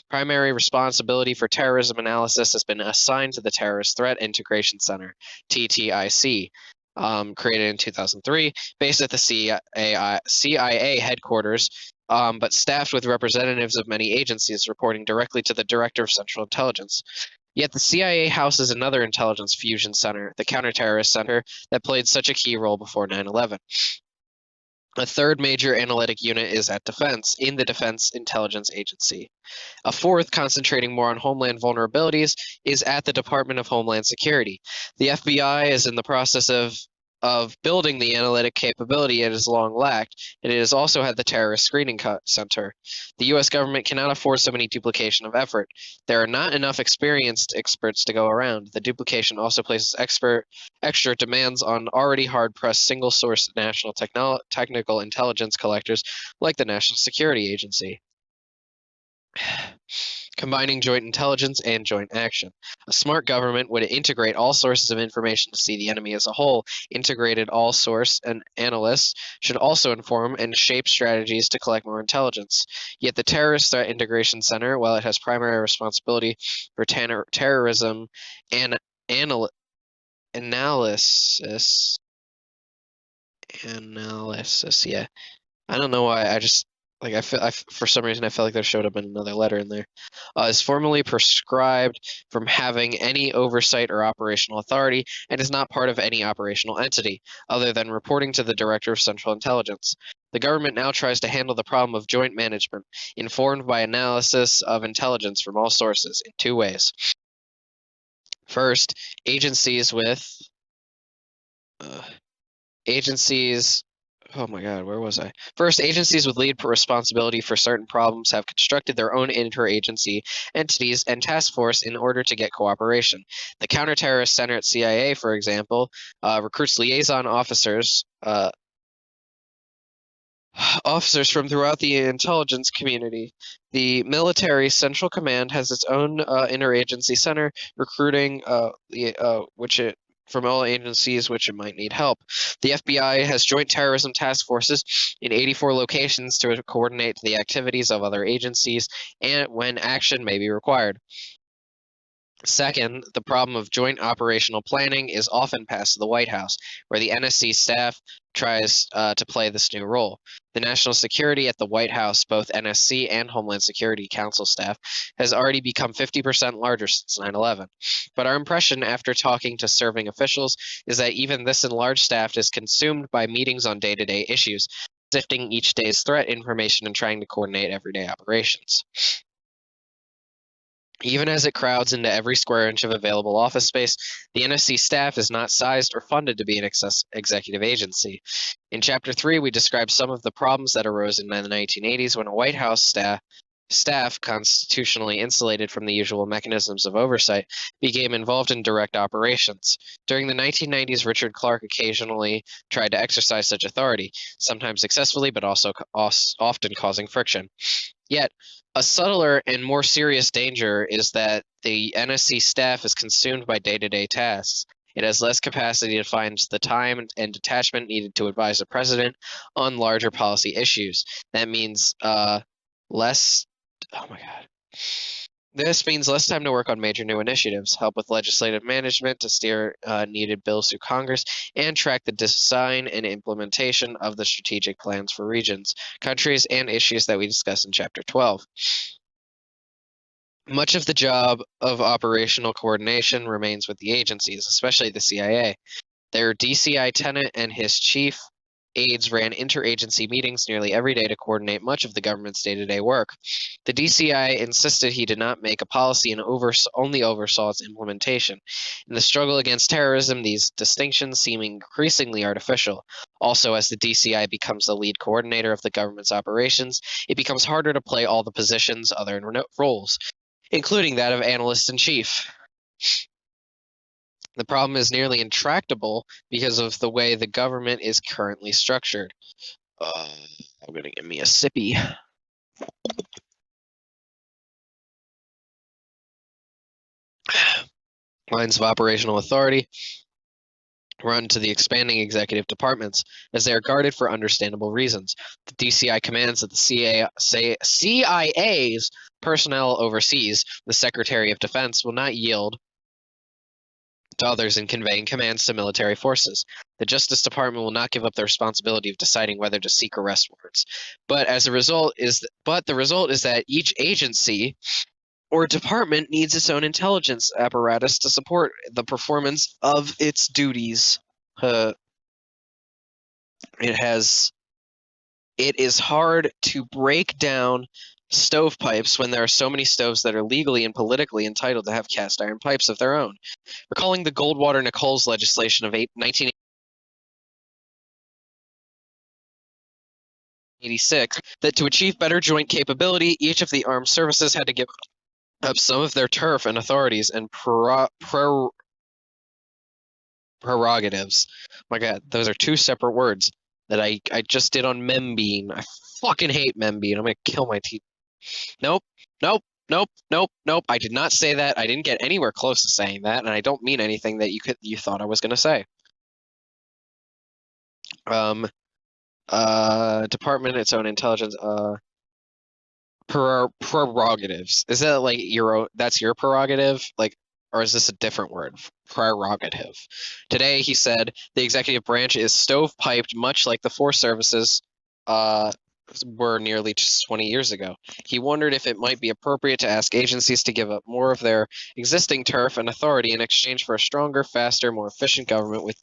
Primary responsibility for terrorism analysis has been assigned to the Terrorist Threat Integration Center, TTIC, created in 2003, based at the CIA headquarters, but staffed with representatives of many agencies reporting directly to the Director of Central Intelligence. Yet the CIA houses another intelligence fusion center, the Counterterrorist Center, that played such a key role before 9/11. A third major analytic unit is at in the Defense Intelligence Agency. A fourth, concentrating more on homeland vulnerabilities, is at the Department of Homeland Security. The FBI is in the process of building the analytic capability it has long lacked, and it has also had the Terrorist Screening Center. The U.S. government cannot afford so many duplication of effort. There are not enough experienced experts to go around. The duplication also places extra demands on already hard-pressed single-source national technical intelligence collectors like the National Security Agency. Combining joint intelligence and joint action. A smart government would integrate all sources of information to see the enemy as a whole. Integrated all source and analysts should also inform and shape strategies to collect more intelligence. Yet the Terrorist Threat Integration Center, while it has primary responsibility for terrorism and analysis, yeah. I don't know why. I just for some reason I felt like there should have been another letter in there. Is formally prescribed from having any oversight or operational authority, and is not part of any operational entity, other than reporting to the Director of Central Intelligence. The government now tries to handle the problem of joint management, informed by analysis of intelligence from all sources, in 2 ways. First, agencies with oh my God, where was I? First, agencies with lead responsibility for certain problems have constructed their own interagency entities and task force in order to get cooperation. The Counterterrorist Center at CIA, for example, recruits liaison officers from throughout the intelligence community. The military Central Command has its own interagency center, recruiting from all agencies which it might need help. The FBI has joint terrorism task forces in 84 locations to coordinate the activities of other agencies and when action may be required. Second, the problem of joint operational planning is often passed to the White House, where the NSC staff tries to play this new role. The national security at the White House, both NSC and Homeland Security Council staff, has already become 50% larger since 9/11. But our impression after talking to serving officials is that even this enlarged staff is consumed by meetings on day-to-day issues, sifting each day's threat information and trying to coordinate everyday operations. Even as it crowds into every square inch of available office space, the NSC staff is not sized or funded to be an executive agency. In Chapter 3, we describe some of the problems that arose in the 1980s when a White House staff constitutionally insulated from the usual mechanisms of oversight became involved in direct operations. During the 1990s, Richard Clarke occasionally tried to exercise such authority, sometimes successfully but also often causing friction. Yet, a subtler and more serious danger is that the NSC staff is consumed by day-to-day tasks. It has less capacity to find the time and detachment needed to advise the president on larger policy issues. That means less. Oh my God. This means less time to work on major new initiatives, help with legislative management to steer needed bills through Congress, and track the design and implementation of the strategic plans for regions, countries, and issues that we discuss in Chapter 12. Much of the job of operational coordination remains with the agencies, especially the CIA. Their DCI tenant and his chief aides ran interagency meetings nearly every day to coordinate much of the government's day-to-day work. The DCI insisted he did not make a policy and only oversaw its implementation. In the struggle against terrorism, these distinctions seem increasingly artificial. Also, as the DCI becomes the lead coordinator of the government's operations, it becomes harder to play all the positions, other roles, including that of analyst-in-chief. The problem is nearly intractable because of the way the government is currently structured. I'm gonna give me a sippy. Lines of operational authority run to the expanding executive departments, as they are guarded for understandable reasons. The DCI commands that the CIA's personnel overseas, the Secretary of Defense, will not yield to others in conveying commands to military forces. The Justice Department will not give up the responsibility of deciding whether to seek arrest warrants. But the result is that each agency or department needs its own intelligence apparatus to support the performance of its duties. It is hard to break down stovepipes when there are so many stoves that are legally and politically entitled to have cast iron pipes of their own. Recalling the Goldwater-Nichols legislation of 1986, that to achieve better joint capability, each of the armed services had to give up some of their turf and authorities and prerogatives. My God, those are two separate words that I just did on Membean. I fucking hate Membean. I'm gonna kill my teeth. Nope, nope, nope, nope, nope. I did not say that. I didn't get anywhere close to saying that, and I don't mean anything that you thought I was gonna say. Department, its own intelligence, prerogatives. Is that like that's your prerogative? Like, or is this a different word? Prerogative. Today, he said, the executive branch is stovepiped much like the four services were nearly just 20 years ago. He wondered if it might be appropriate to ask agencies to give up more of their existing turf and authority in exchange for a stronger, faster, more efficient government with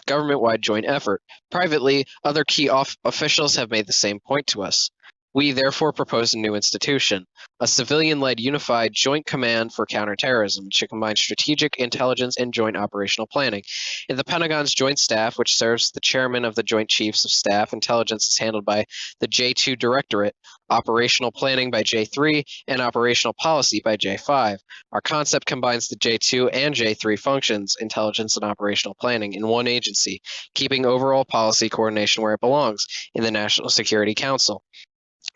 government-wide joint effort. Privately, other key officials have made the same point to us. We therefore propose a new institution, a civilian-led unified joint command for counterterrorism, which should combine strategic intelligence and joint operational planning. In the Pentagon's Joint Staff, which serves the chairman of the Joint Chiefs of Staff, intelligence is handled by the J2 Directorate, operational planning by J3, and operational policy by J5. Our concept combines the J2 and J3 functions, intelligence and operational planning, in one agency, keeping overall policy coordination where it belongs, in the National Security Council.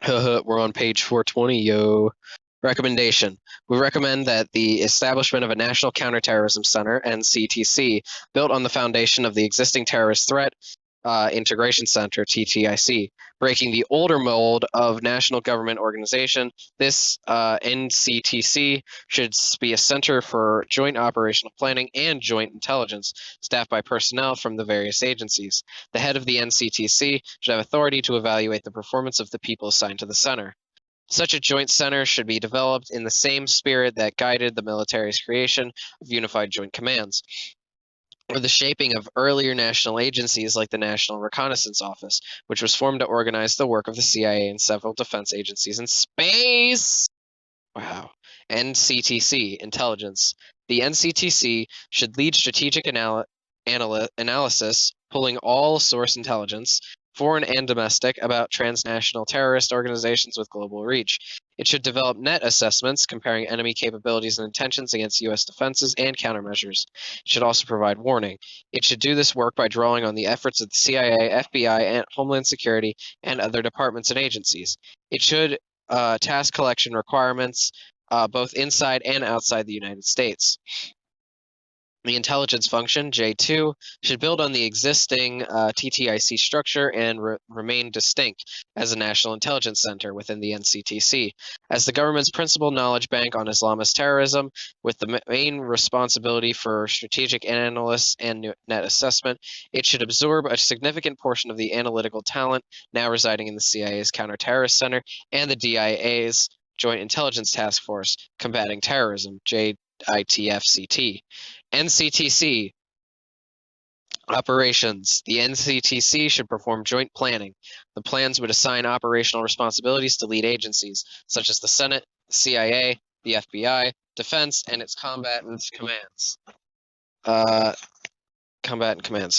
We're on page 420, yo. Recommendation. We recommend that the establishment of a National Counterterrorism Center, NCTC, built on the foundation of the existing Terrorist Threat Integration Center, TTIC, breaking the older mold of national government organization. This NCTC should be a center for joint operational planning and joint intelligence, staffed by personnel from the various agencies. The head of the NCTC should have authority to evaluate the performance of the people assigned to the center. Such a joint center should be developed in the same spirit that guided the military's creation of unified joint commands, or the shaping of earlier national agencies like the National Reconnaissance Office, which was formed to organize the work of the CIA and several defense agencies in space. Wow. NCTC, intelligence. The NCTC should lead strategic analysis, pulling all source intelligence, foreign and domestic, about transnational terrorist organizations with global reach. It should develop net assessments comparing enemy capabilities and intentions against U.S. defenses and countermeasures. It should also provide warning. It should do this work by drawing on the efforts of the CIA, FBI, and Homeland Security, and other departments and agencies. It should task collection requirements both inside and outside the United States. The intelligence function, J2, should build on the existing TTIC structure and remain distinct as a national intelligence center within the NCTC. As the government's principal knowledge bank on Islamist terrorism, with the main responsibility for strategic analysis and net assessment, it should absorb a significant portion of the analytical talent now residing in the CIA's Counterterrorist Center and the DIA's Joint Intelligence Task Force Combating Terrorism, JITFCT. NCTC operations. The NCTC should perform joint planning. The plans would assign operational responsibilities to lead agencies, such as the Senate, the CIA, the FBI, Defense, and its combatant commands.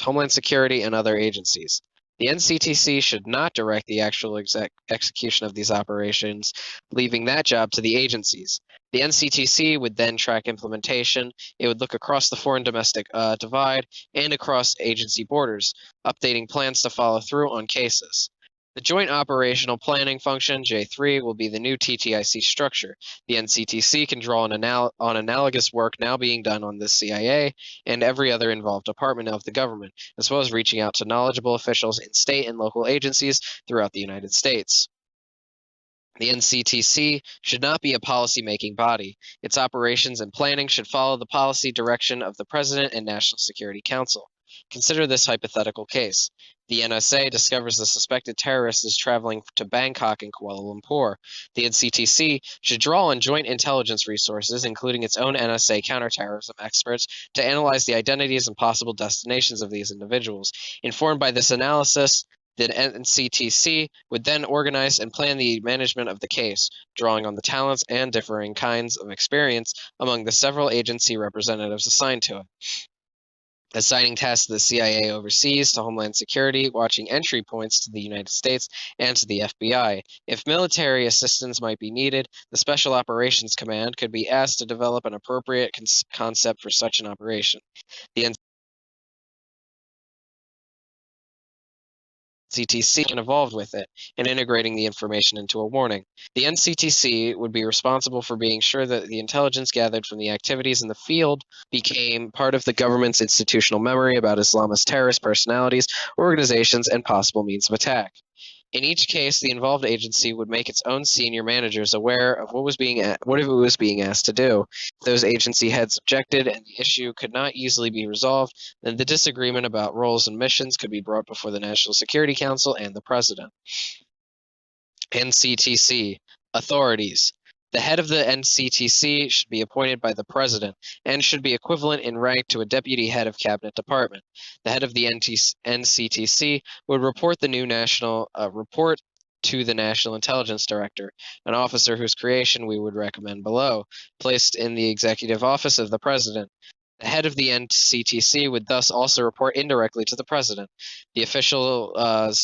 Homeland Security, and other agencies. The NCTC should not direct the actual execution of these operations, leaving that job to the agencies. The NCTC would then track implementation. It would look across the foreign-domestic divide and across agency borders, updating plans to follow through on cases. The Joint Operational Planning Function, J3, will be the new TTIC structure. The NCTC can draw on analogous work now being done on the CIA and every other involved department of the government, as well as reaching out to knowledgeable officials in state and local agencies throughout the United States. The NCTC should not be a policy-making body. Its operations and planning should follow the policy direction of the President and National Security Council. Consider this hypothetical case. The NSA discovers the suspected terrorist is traveling to Bangkok and Kuala Lumpur. The NCTC should draw on joint intelligence resources, including its own NSA counterterrorism experts, to analyze the identities and possible destinations of these individuals. Informed by this analysis, the NCTC would then organize and plan the management of the case, drawing on the talents and differing kinds of experience among the several agency representatives assigned to it. Assigning tasks to the CIA overseas, to Homeland Security, watching entry points to the United States, and to the FBI. If military assistance might be needed, the Special Operations Command could be asked to develop an appropriate concept for such an operation. The NCTC and involved with it, and integrating the information into a warning. The NCTC would be responsible for being sure that the intelligence gathered from the activities in the field became part of the government's institutional memory about Islamist terrorist personalities, organizations, and possible means of attack. In each case, the involved agency would make its own senior managers aware of what it was being asked to do. If those agency heads objected and the issue could not easily be resolved, then the disagreement about roles and missions could be brought before the National Security Council and the President. NCTC authorities. The head of the NCTC should be appointed by the President and should be equivalent in rank to a deputy head of cabinet department. The head of the NCTC would report to the National Intelligence Director, an officer whose creation we would recommend below, placed in the executive office of the President. The head of the NCTC would thus also report indirectly to the President. The official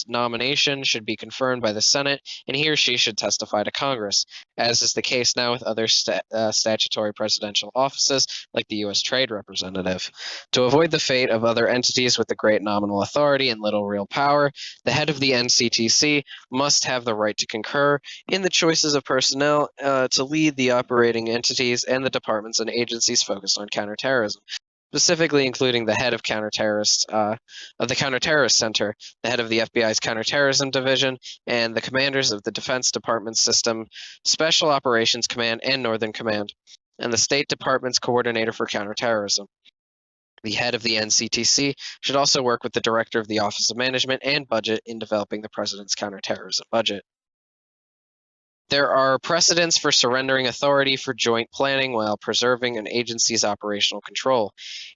nomination should be confirmed by the Senate, and he or she should testify to Congress, as is the case now with other statutory presidential offices, like the U.S. Trade Representative. To avoid the fate of other entities with a great nominal authority and little real power, the head of the NCTC must have the right to concur in the choices of personnel to lead the operating entities and the departments and agencies focused on counterterrorism, specifically including the head of the Counterterrorist Center, the head of the FBI's Counterterrorism Division, and the commanders of the Defense Department System, Special Operations Command, and Northern Command, and the State Department's Coordinator for Counterterrorism. The head of the NCTC should also work with the Director of the Office of Management and Budget in developing the President's counterterrorism budget. There are precedents for surrendering authority for joint planning while preserving an agency's operational control.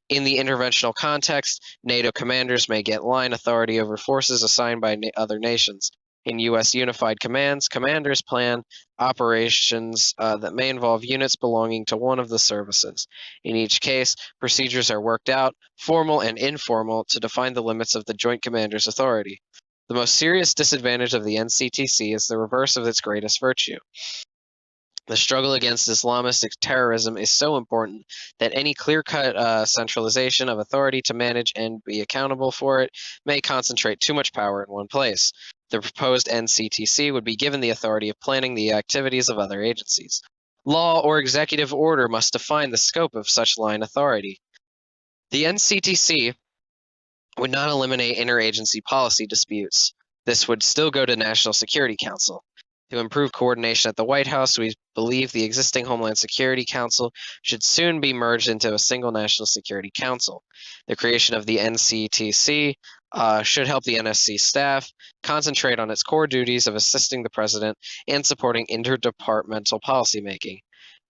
In the interventional context, NATO commanders may get line authority over forces assigned by other nations. in U.S. Unified Command's Commander's Plan operations that may involve units belonging to one of the services. In each case, procedures are worked out, formal and informal, to define the limits of the Joint Commander's authority. The most serious disadvantage of the NCTC is the reverse of its greatest virtue. The struggle against Islamist terrorism is so important that any clear-cut centralization of authority to manage and be accountable for it may concentrate too much power in one place. The proposed NCTC would be given the authority of planning the activities of other agencies. Law or executive order must define the scope of such line authority. The NCTC would not eliminate interagency policy disputes. This would still go to National Security Council. To improve coordination at the White House, we believe the existing Homeland Security Council should soon be merged into a single National Security Council. The creation of the NCTC should help the NSC staff concentrate on its core duties of assisting the President and supporting interdepartmental policymaking.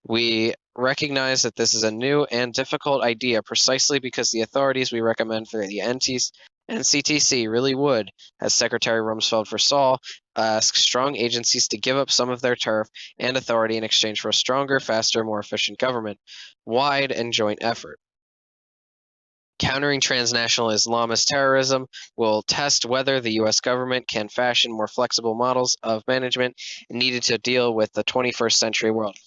We recognize that this is a new and difficult idea precisely because the authorities we recommend for the NCTC really would, as Secretary Rumsfeld foresaw, ask strong agencies to give up some of their turf and authority in exchange for a stronger, faster, more efficient government, wide and joint effort. Countering transnational Islamist terrorism will test whether the U.S. government can fashion more flexible models of management needed to deal with the 21st century world.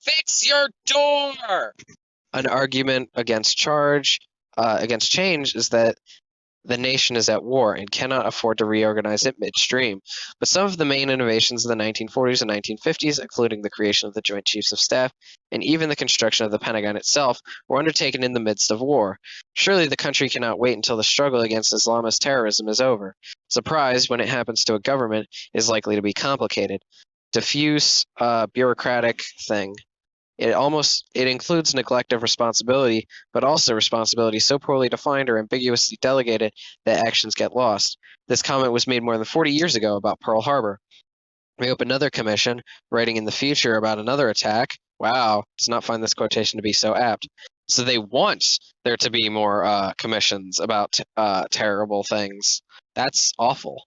Fix your door! An argument against change is that the nation is at war and cannot afford to reorganize it midstream. But some of the main innovations of the 1940s and 1950s, including the creation of the Joint Chiefs of Staff and even the construction of the Pentagon itself, were undertaken in the midst of war. Surely the country cannot wait until the struggle against Islamist terrorism is over. Surprise, when it happens to a government, is likely to be complicated, diffuse, bureaucratic thing. It includes neglect of responsibility, but also responsibility so poorly defined or ambiguously delegated that actions get lost. This comment was made more than 40 years ago about Pearl Harbor. We hope another commission, writing in the future about another attack, wow, does not find this quotation to be so apt. So they want there to be more commissions about terrible things. That's awful.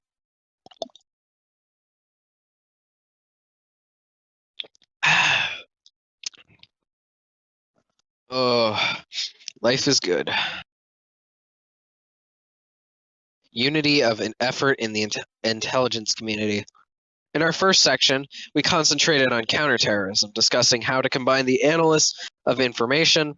Oh, life is good. Unity of an effort in the intelligence community. In our first section, we concentrated on counterterrorism, discussing how to combine the analysis of information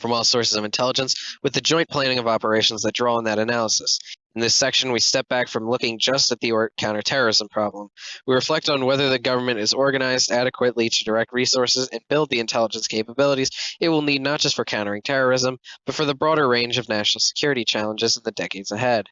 from all sources of intelligence with the joint planning of operations that draw on that analysis. In this section, we step back from looking just at the counterterrorism problem. We reflect on whether the government is organized adequately to direct resources and build the intelligence capabilities it will need not just for countering terrorism, but for the broader range of national security challenges in the decades ahead.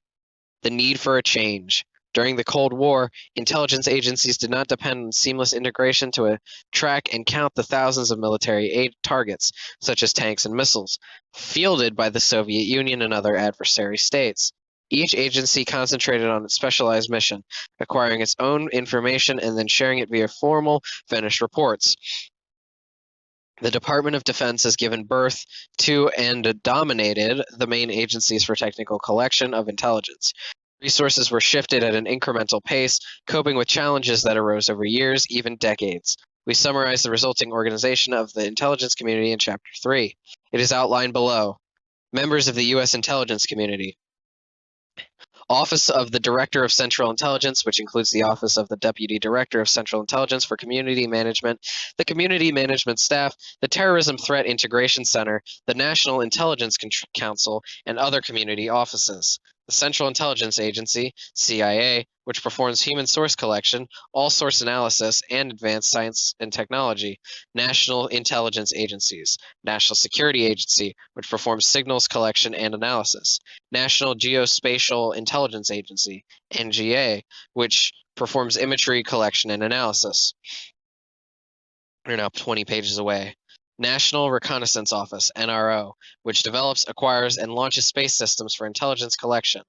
The need for a change. During the Cold War, intelligence agencies did not depend on seamless integration to track and count the thousands of military targets, such as tanks and missiles, fielded by the Soviet Union and other adversary states. Each agency concentrated on its specialized mission, acquiring its own information and then sharing it via formal, finished reports. The Department of Defense has given birth to and dominated the main agencies for technical collection of intelligence. Resources were shifted at an incremental pace, coping with challenges that arose over years, even decades. We summarize the resulting organization of the intelligence community in Chapter 3. It is outlined below. Members of the U.S. intelligence community. Office of the Director of Central Intelligence, which includes the Office of the Deputy Director of Central Intelligence for Community Management, the Community Management Staff, the Terrorism Threat Integration Center, the National Intelligence Council, and other community offices. The Central Intelligence Agency, CIA, which performs human source collection, all source analysis, and advanced science and technology. National Intelligence Agencies. National Security Agency, which performs signals collection and analysis. National Geospatial Intelligence Agency, NGA, which performs imagery collection and analysis. We're now 20 pages away. National Reconnaissance Office, NRO, which develops, acquires, and launches space systems for intelligence collection.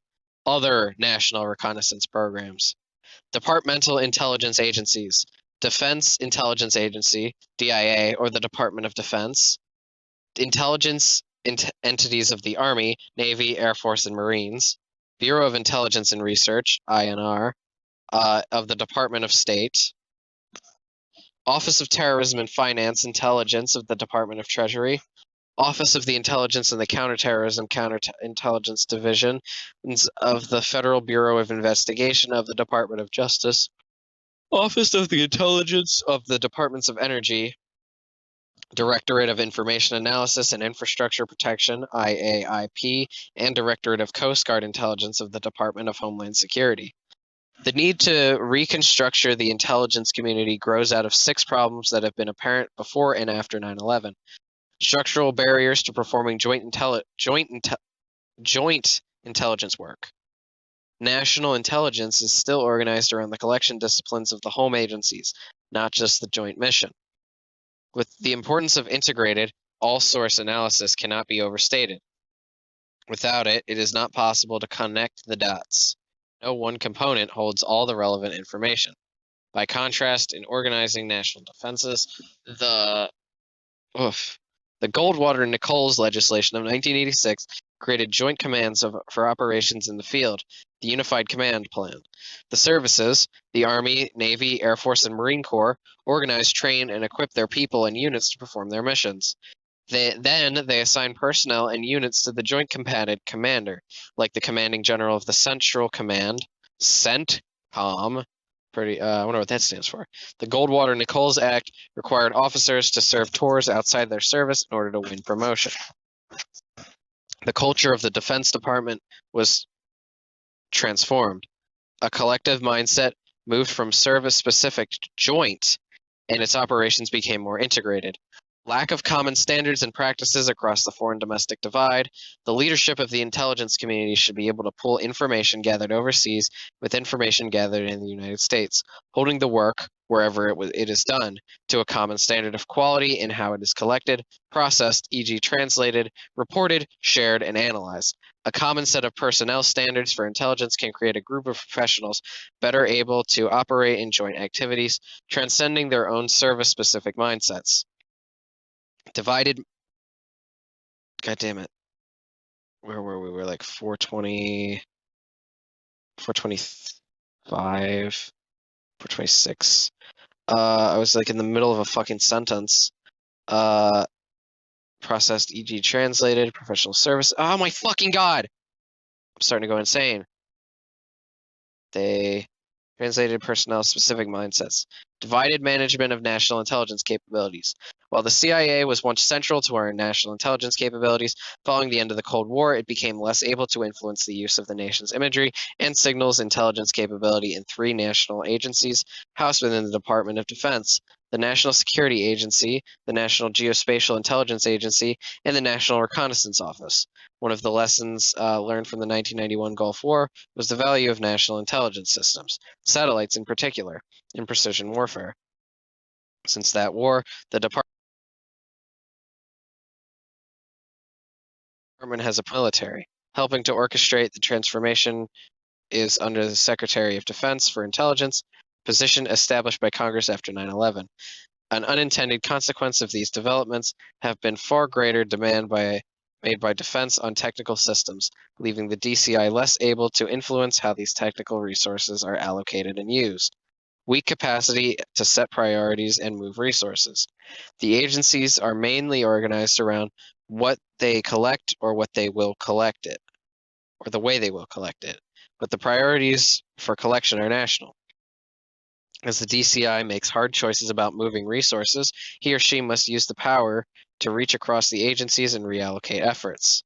Other national reconnaissance programs. Departmental intelligence agencies. Defense Intelligence Agency, DIA, or the Department of Defense. Intelligence entities of the Army, Navy, Air Force, and Marines. Bureau of Intelligence and Research, INR, of the Department of State, Office of Terrorism and Finance Intelligence of the Department of Treasury, Office of the Intelligence and the Counterterrorism Counterintelligence Division of the Federal Bureau of Investigation of the Department of Justice, Office of the Intelligence of the Departments of Energy, Directorate of Information Analysis and Infrastructure Protection, IAIP, and Directorate of Coast Guard Intelligence of the Department of Homeland Security. The need to reconstructure the intelligence community grows out of 6 problems that have been apparent before and after 9/11. Structural barriers to performing joint intelligence work. National intelligence is still organized around the collection disciplines of the home agencies, not just the joint mission. With the importance of integrated, all-source analysis cannot be overstated. Without it, it is not possible to connect the dots. No one component holds all the relevant information. By contrast, in organizing national defenses, the Goldwater-Nichols legislation of 1986 created joint commands for operations in the field, the Unified Command Plan. The services, the Army, Navy, Air Force, and Marine Corps, organize, train, and equip their people and units to perform their missions. They assign personnel and units to the Joint Commander, like the Commanding General of the Central Command, CENTCOM. I wonder what that stands for. The Goldwater-Nichols Act required officers to serve tours outside their service in order to win promotion. The culture of the Defense Department was transformed. A collective mindset moved from service-specific to joint, and its operations became more integrated. Lack of common standards and practices across the foreign-domestic divide. The leadership of the intelligence community should be able to pull information gathered overseas with information gathered in the United States, holding the work, wherever it is done, to a common standard of quality in how it is collected, processed, e.g. translated, reported, shared, and analyzed. A common set of personnel standards for intelligence can create a group of professionals better able to operate in joint activities, transcending their own service-specific mindsets. Divided. God damn it. Where were we? We're like 420, 425, 426. I was like in the middle of a fucking sentence. Processed, e.g. translated, professional service. Oh my fucking god! I'm starting to go insane. They translated personnel specific mindsets. Divided management of national intelligence capabilities. While the CIA was once central to our national intelligence capabilities, following the end of the Cold War, it became less able to influence the use of the nation's imagery and signals intelligence capability in 3 national agencies housed within the Department of Defense: the National Security Agency, the National Geospatial Intelligence Agency, and the National Reconnaissance Office. One of the lessons learned from the 1991 Gulf War was the value of national intelligence systems, satellites in particular, in precision warfare. Since that war, the department has a military. Helping to orchestrate the transformation is under the Secretary of Defense for Intelligence, position established by Congress after 9/11. An unintended consequence of these developments have been far greater demand made by defense on technical systems, leaving the DCI less able to influence how these technical resources are allocated and used. Weak capacity to set priorities and move resources. The agencies are mainly organized around what they collect or what they will collect it, or the way they will collect it, but the priorities for collection are national. As the DCI makes hard choices about moving resources, he or she must use the power to reach across the agencies and reallocate efforts.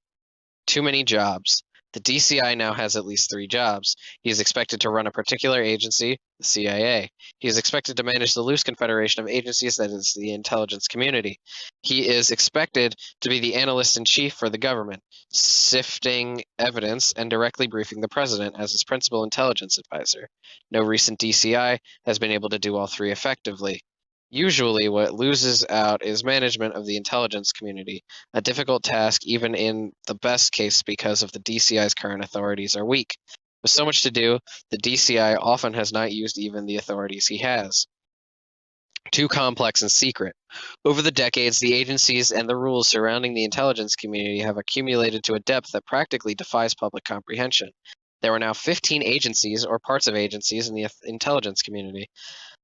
Too many jobs. The DCI now has at least 3 jobs. He is expected to run a particular agency, the CIA. He is expected to manage the loose confederation of agencies that is the intelligence community. He is expected to be the analyst-in-chief for the government, sifting evidence and directly briefing the president as his principal intelligence advisor. No recent DCI has been able to do all 3 effectively. Usually, what loses out is management of the intelligence community, a difficult task even in the best case because of the DCI's current authorities are weak. With so much to do, the DCI often has not used even the authorities he has. Too complex and secret. Over the decades, the agencies and the rules surrounding the intelligence community have accumulated to a depth that practically defies public comprehension. There are now 15 agencies or parts of agencies in the intelligence community.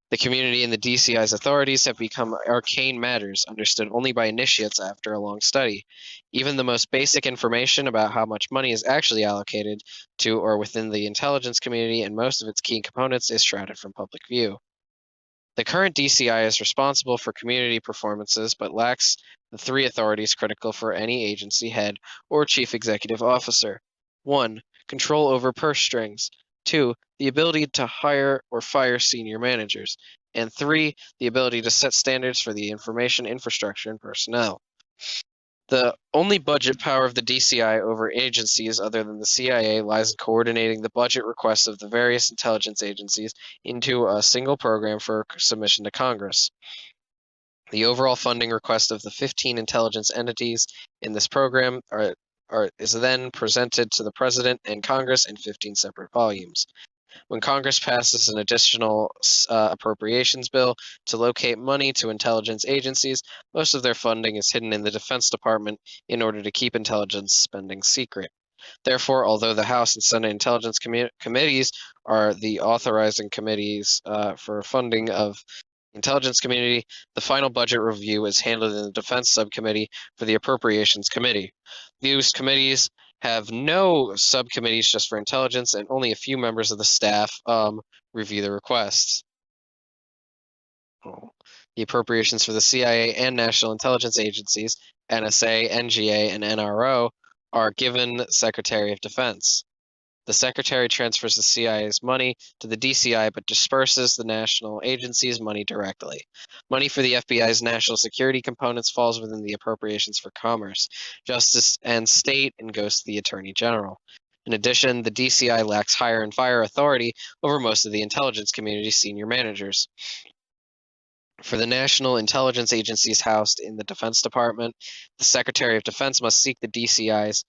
The community and the DCI's authorities have become arcane matters, understood only by initiates after a long study. Even the most basic information about how much money is actually allocated to or within the intelligence community and most of its key components is shrouded from public view. The current DCI is responsible for community performances, but lacks the three authorities critical for any agency head or chief executive officer. 1. Control over purse strings. 2. The ability to hire or fire senior managers. And 3. The ability to set standards for the information infrastructure and personnel. The only budget power of the DCI over agencies other than the CIA lies in coordinating the budget requests of the various intelligence agencies into a single program for submission to Congress. The overall funding request of the 15 intelligence entities in this program is then presented to the President and Congress in 15 separate volumes. When Congress passes an additional appropriations bill to locate money to intelligence agencies, most of their funding is hidden in the Defense Department in order to keep intelligence spending secret. Therefore, although the House and Senate Intelligence Committees are the authorizing committees for funding of the intelligence community, the final budget review is handled in the Defense Subcommittee for the Appropriations Committee. These committees have no subcommittees just for intelligence, and only a few members of the staff review the requests. The appropriations for the CIA and national intelligence agencies, NSA, NGA, and NRO, are given Secretary of Defense. The Secretary transfers the CIA's money to the DCI but disperses the national agency's money directly. Money for the FBI's national security components falls within the appropriations for commerce, justice, and state and goes to the Attorney General. In addition, the DCI lacks hire and fire authority over most of the intelligence community's senior managers. For the national intelligence agencies housed in the Defense Department, the Secretary of Defense must seek the DCI's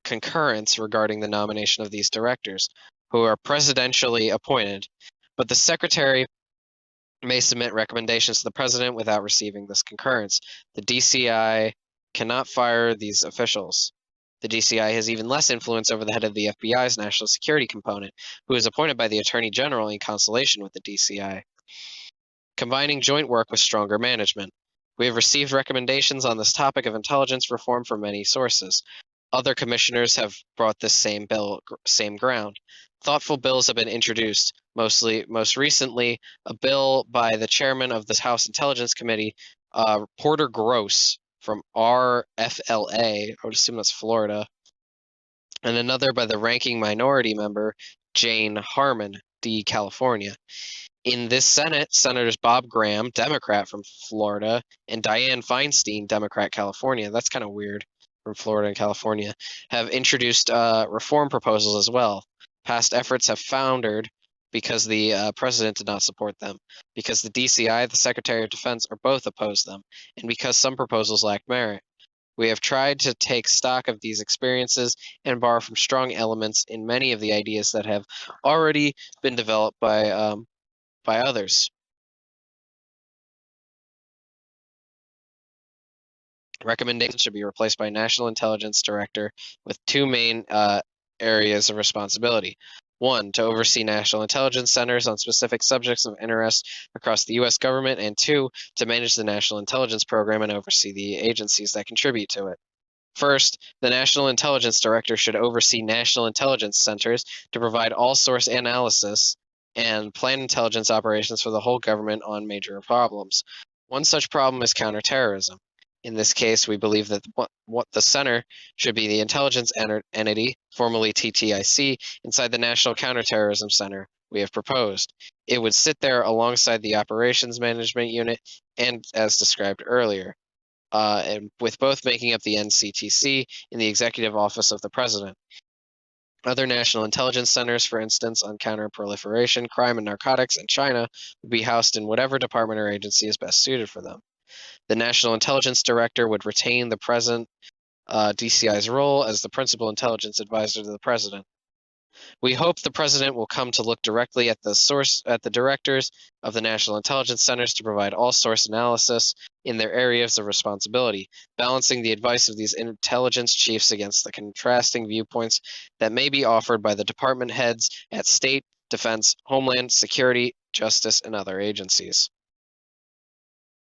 concurrence regarding the nomination of these directors, who are presidentially appointed, but the Secretary may submit recommendations to the President without receiving this concurrence. The DCI cannot fire these officials. The DCI has even less influence over the head of the FBI's national security component, who is appointed by the Attorney General in consultation with the DCI. Combining joint work with stronger management. We have received recommendations on this topic of intelligence reform from many sources. Other commissioners have brought this same ground. Thoughtful bills have been introduced, most recently, a bill by the chairman of the House Intelligence Committee, Porter Gross from RFLA, I would assume that's Florida, and another by the ranking minority member, Jane Harmon, D. California. In this Senate, Senators Bob Graham, Democrat from Florida, and Dianne Feinstein, Democrat, California, that's kind of weird, from Florida and California, have introduced reform proposals as well. Past efforts have foundered because the president did not support them, because the DCI, the Secretary of Defense, or both opposed them, and because some proposals lack merit. We have tried to take stock of these experiences and borrow from strong elements in many of the ideas that have already been developed by others. Recommendations should be replaced by a National Intelligence Director with two main areas of responsibility. 1, to oversee national intelligence centers on specific subjects of interest across the U.S. government, and 2, to manage the National Intelligence Program and oversee the agencies that contribute to it. First, the National Intelligence Director should oversee national intelligence centers to provide all-source analysis and plan intelligence operations for the whole government on major problems. One such problem is counterterrorism. In this case, we believe that what the center should be the intelligence entity, formerly TTIC, inside the National Counterterrorism Center we have proposed. It would sit there alongside the Operations Management Unit and as described earlier, and with both making up the NCTC in the Executive Office of the President. Other national intelligence centers, for instance, on counterproliferation, crime, and narcotics in China, would be housed in whatever department or agency is best suited for them. The National Intelligence Director would retain the present DCI's role as the principal intelligence advisor to the President. We hope the president will come to look directly at the directors of the National Intelligence Centers to provide all source analysis in their areas of responsibility, balancing the advice of these intelligence chiefs against the contrasting viewpoints that may be offered by the department heads at state, defense, homeland security, justice, and other agencies.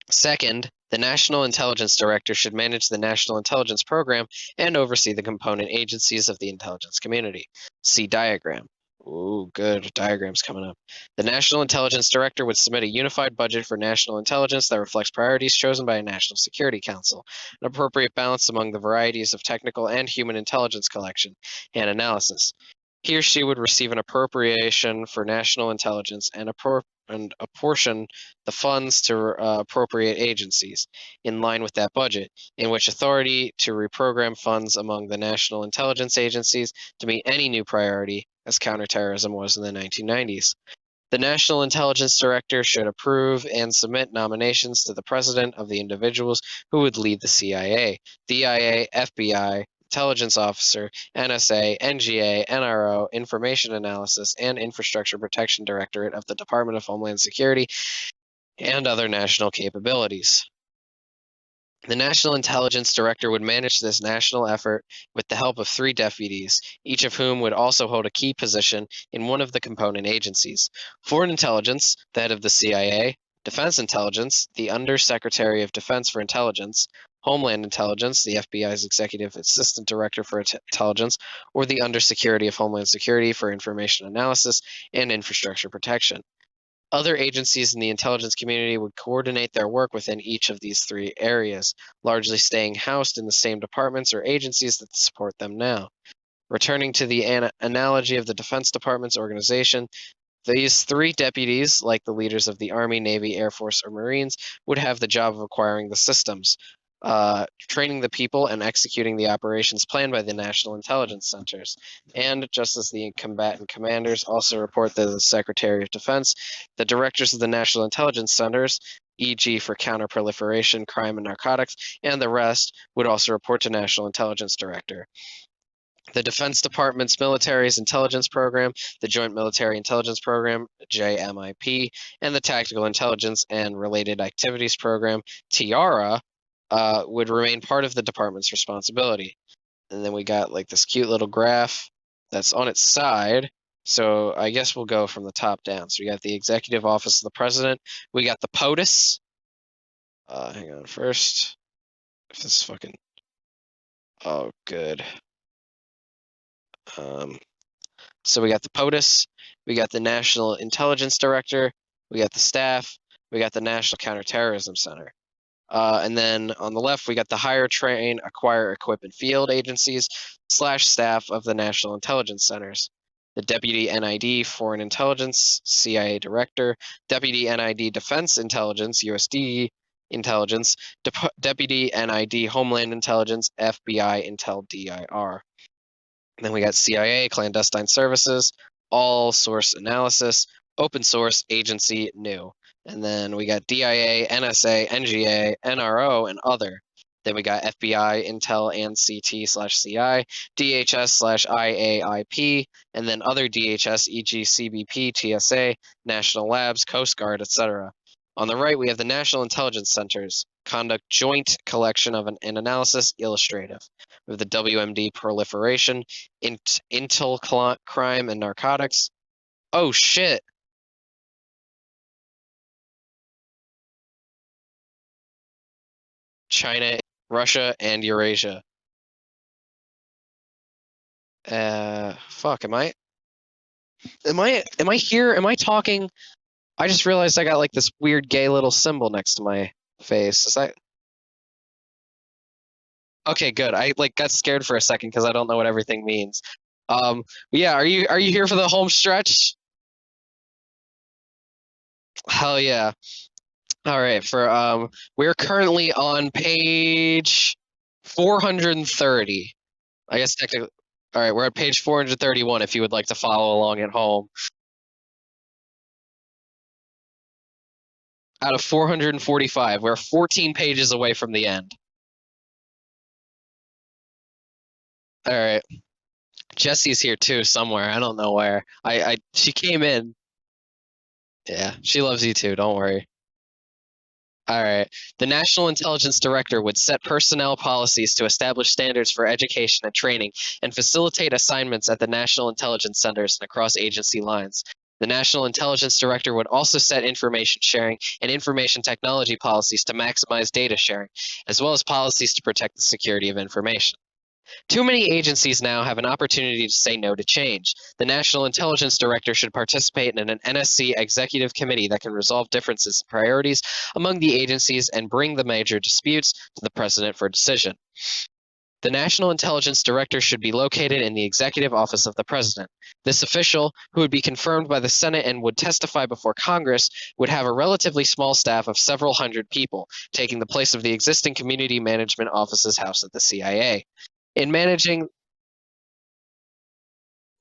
Second, the National Intelligence Director should manage the National Intelligence Program and oversee the component agencies of the intelligence community. See diagram. Ooh, good. Diagram's coming up. The National Intelligence Director would submit a unified budget for national intelligence that reflects priorities chosen by a National Security Council, an appropriate balance among the varieties of technical and human intelligence collection and analysis. He or she would receive an appropriation for national intelligence and apportion the funds to appropriate agencies in line with that budget, in which authority to reprogram funds among the national intelligence agencies to meet any new priority, as counterterrorism was in the 1990s. The National Intelligence Director should approve and submit nominations to the President of the individuals who would lead the CIA, DIA, FBI, Intelligence Officer, NSA, NGA, NRO, Information Analysis, and Infrastructure Protection Directorate of the Department of Homeland Security, and other national capabilities. The National Intelligence Director would manage this national effort with the help of 3 deputies, each of whom would also hold a key position in one of the component agencies. Foreign Intelligence, the head of the CIA, Defense Intelligence, the Undersecretary of Defense for Intelligence, Homeland Intelligence, the FBI's Executive Assistant Director for Intelligence, or the Undersecretary of Homeland Security for Information Analysis and Infrastructure Protection. Other agencies in the intelligence community would coordinate their work within each of these 3 areas, largely staying housed in the same departments or agencies that support them now. Returning to the analogy of the Defense Department's organization, these 3 deputies, like the leaders of the Army, Navy, Air Force, or Marines, would have the job of acquiring the systems, training the people, and executing the operations planned by the National Intelligence Centers. And just as the combatant commanders also report to the Secretary of Defense, the directors of the National Intelligence Centers, e.g. for counterproliferation, crime, and narcotics, and the rest, would also report to National Intelligence Director. The Defense Department's Military's Intelligence Program, the Joint Military Intelligence Program, JMIP, and the Tactical Intelligence and Related Activities Program, TIARA, would remain part of the department's responsibility. And then we got like this cute little graph that's on its side. So I guess we'll go from the top down. So we got the Executive Office of the President. We got the POTUS. Hang on first. If this fucking... Oh, good. So we got the POTUS, we got the National Intelligence Director, we got the staff, we got the National Counterterrorism Center. And then on the left, we got the hire, train, acquire, equip, and field agencies / staff of the National Intelligence Centers. The Deputy NID Foreign Intelligence, CIA Director, Deputy NID Defense Intelligence, USD Intelligence, Deputy NID Homeland Intelligence, FBI Intel DIR. Then we got CIA, Clandestine Services, All Source Analysis, Open Source Agency, New. And then we got DIA, NSA, NGA, NRO, and Other. Then we got FBI, Intel, and CT/CI, DHS/IAIP, and then other DHS, e.g. CBP, TSA, National Labs, Coast Guard, etc. On the right, we have the National Intelligence Centers, conduct joint collection of an analysis illustrative. We have the WMD proliferation, intel crime and narcotics. Oh shit. China, Russia, and Eurasia. Fuck, am I here? Am I talking? I just realized I got like this weird gay little symbol next to my face. Is that... Okay, good. I like got scared for a second because I don't know what everything means. Yeah, are you here for the home stretch? Hell yeah. All right, we're currently on page 430. I guess technically, all right, we're at page 431 if you would like to follow along at home. Out of 445, we're 14 pages away from the end. All right. Jessie's here too somewhere. I don't know where. She came in. Yeah, she loves you too. Don't worry. All right. The National Intelligence Director would set personnel policies to establish standards for education and training and facilitate assignments at the National Intelligence Centers and across agency lines. The National Intelligence Director would also set information sharing and information technology policies to maximize data sharing, as well as policies to protect the security of information. Too many agencies now have an opportunity to say no to change. The National Intelligence Director should participate in an NSC executive committee that can resolve differences in priorities among the agencies and bring the major disputes to the President for decision. The National Intelligence Director should be located in the Executive Office of the President. This official, who would be confirmed by the Senate and would testify before Congress, would have a relatively small staff of several hundred people, taking the place of the existing community management offices housed at the CIA. In managing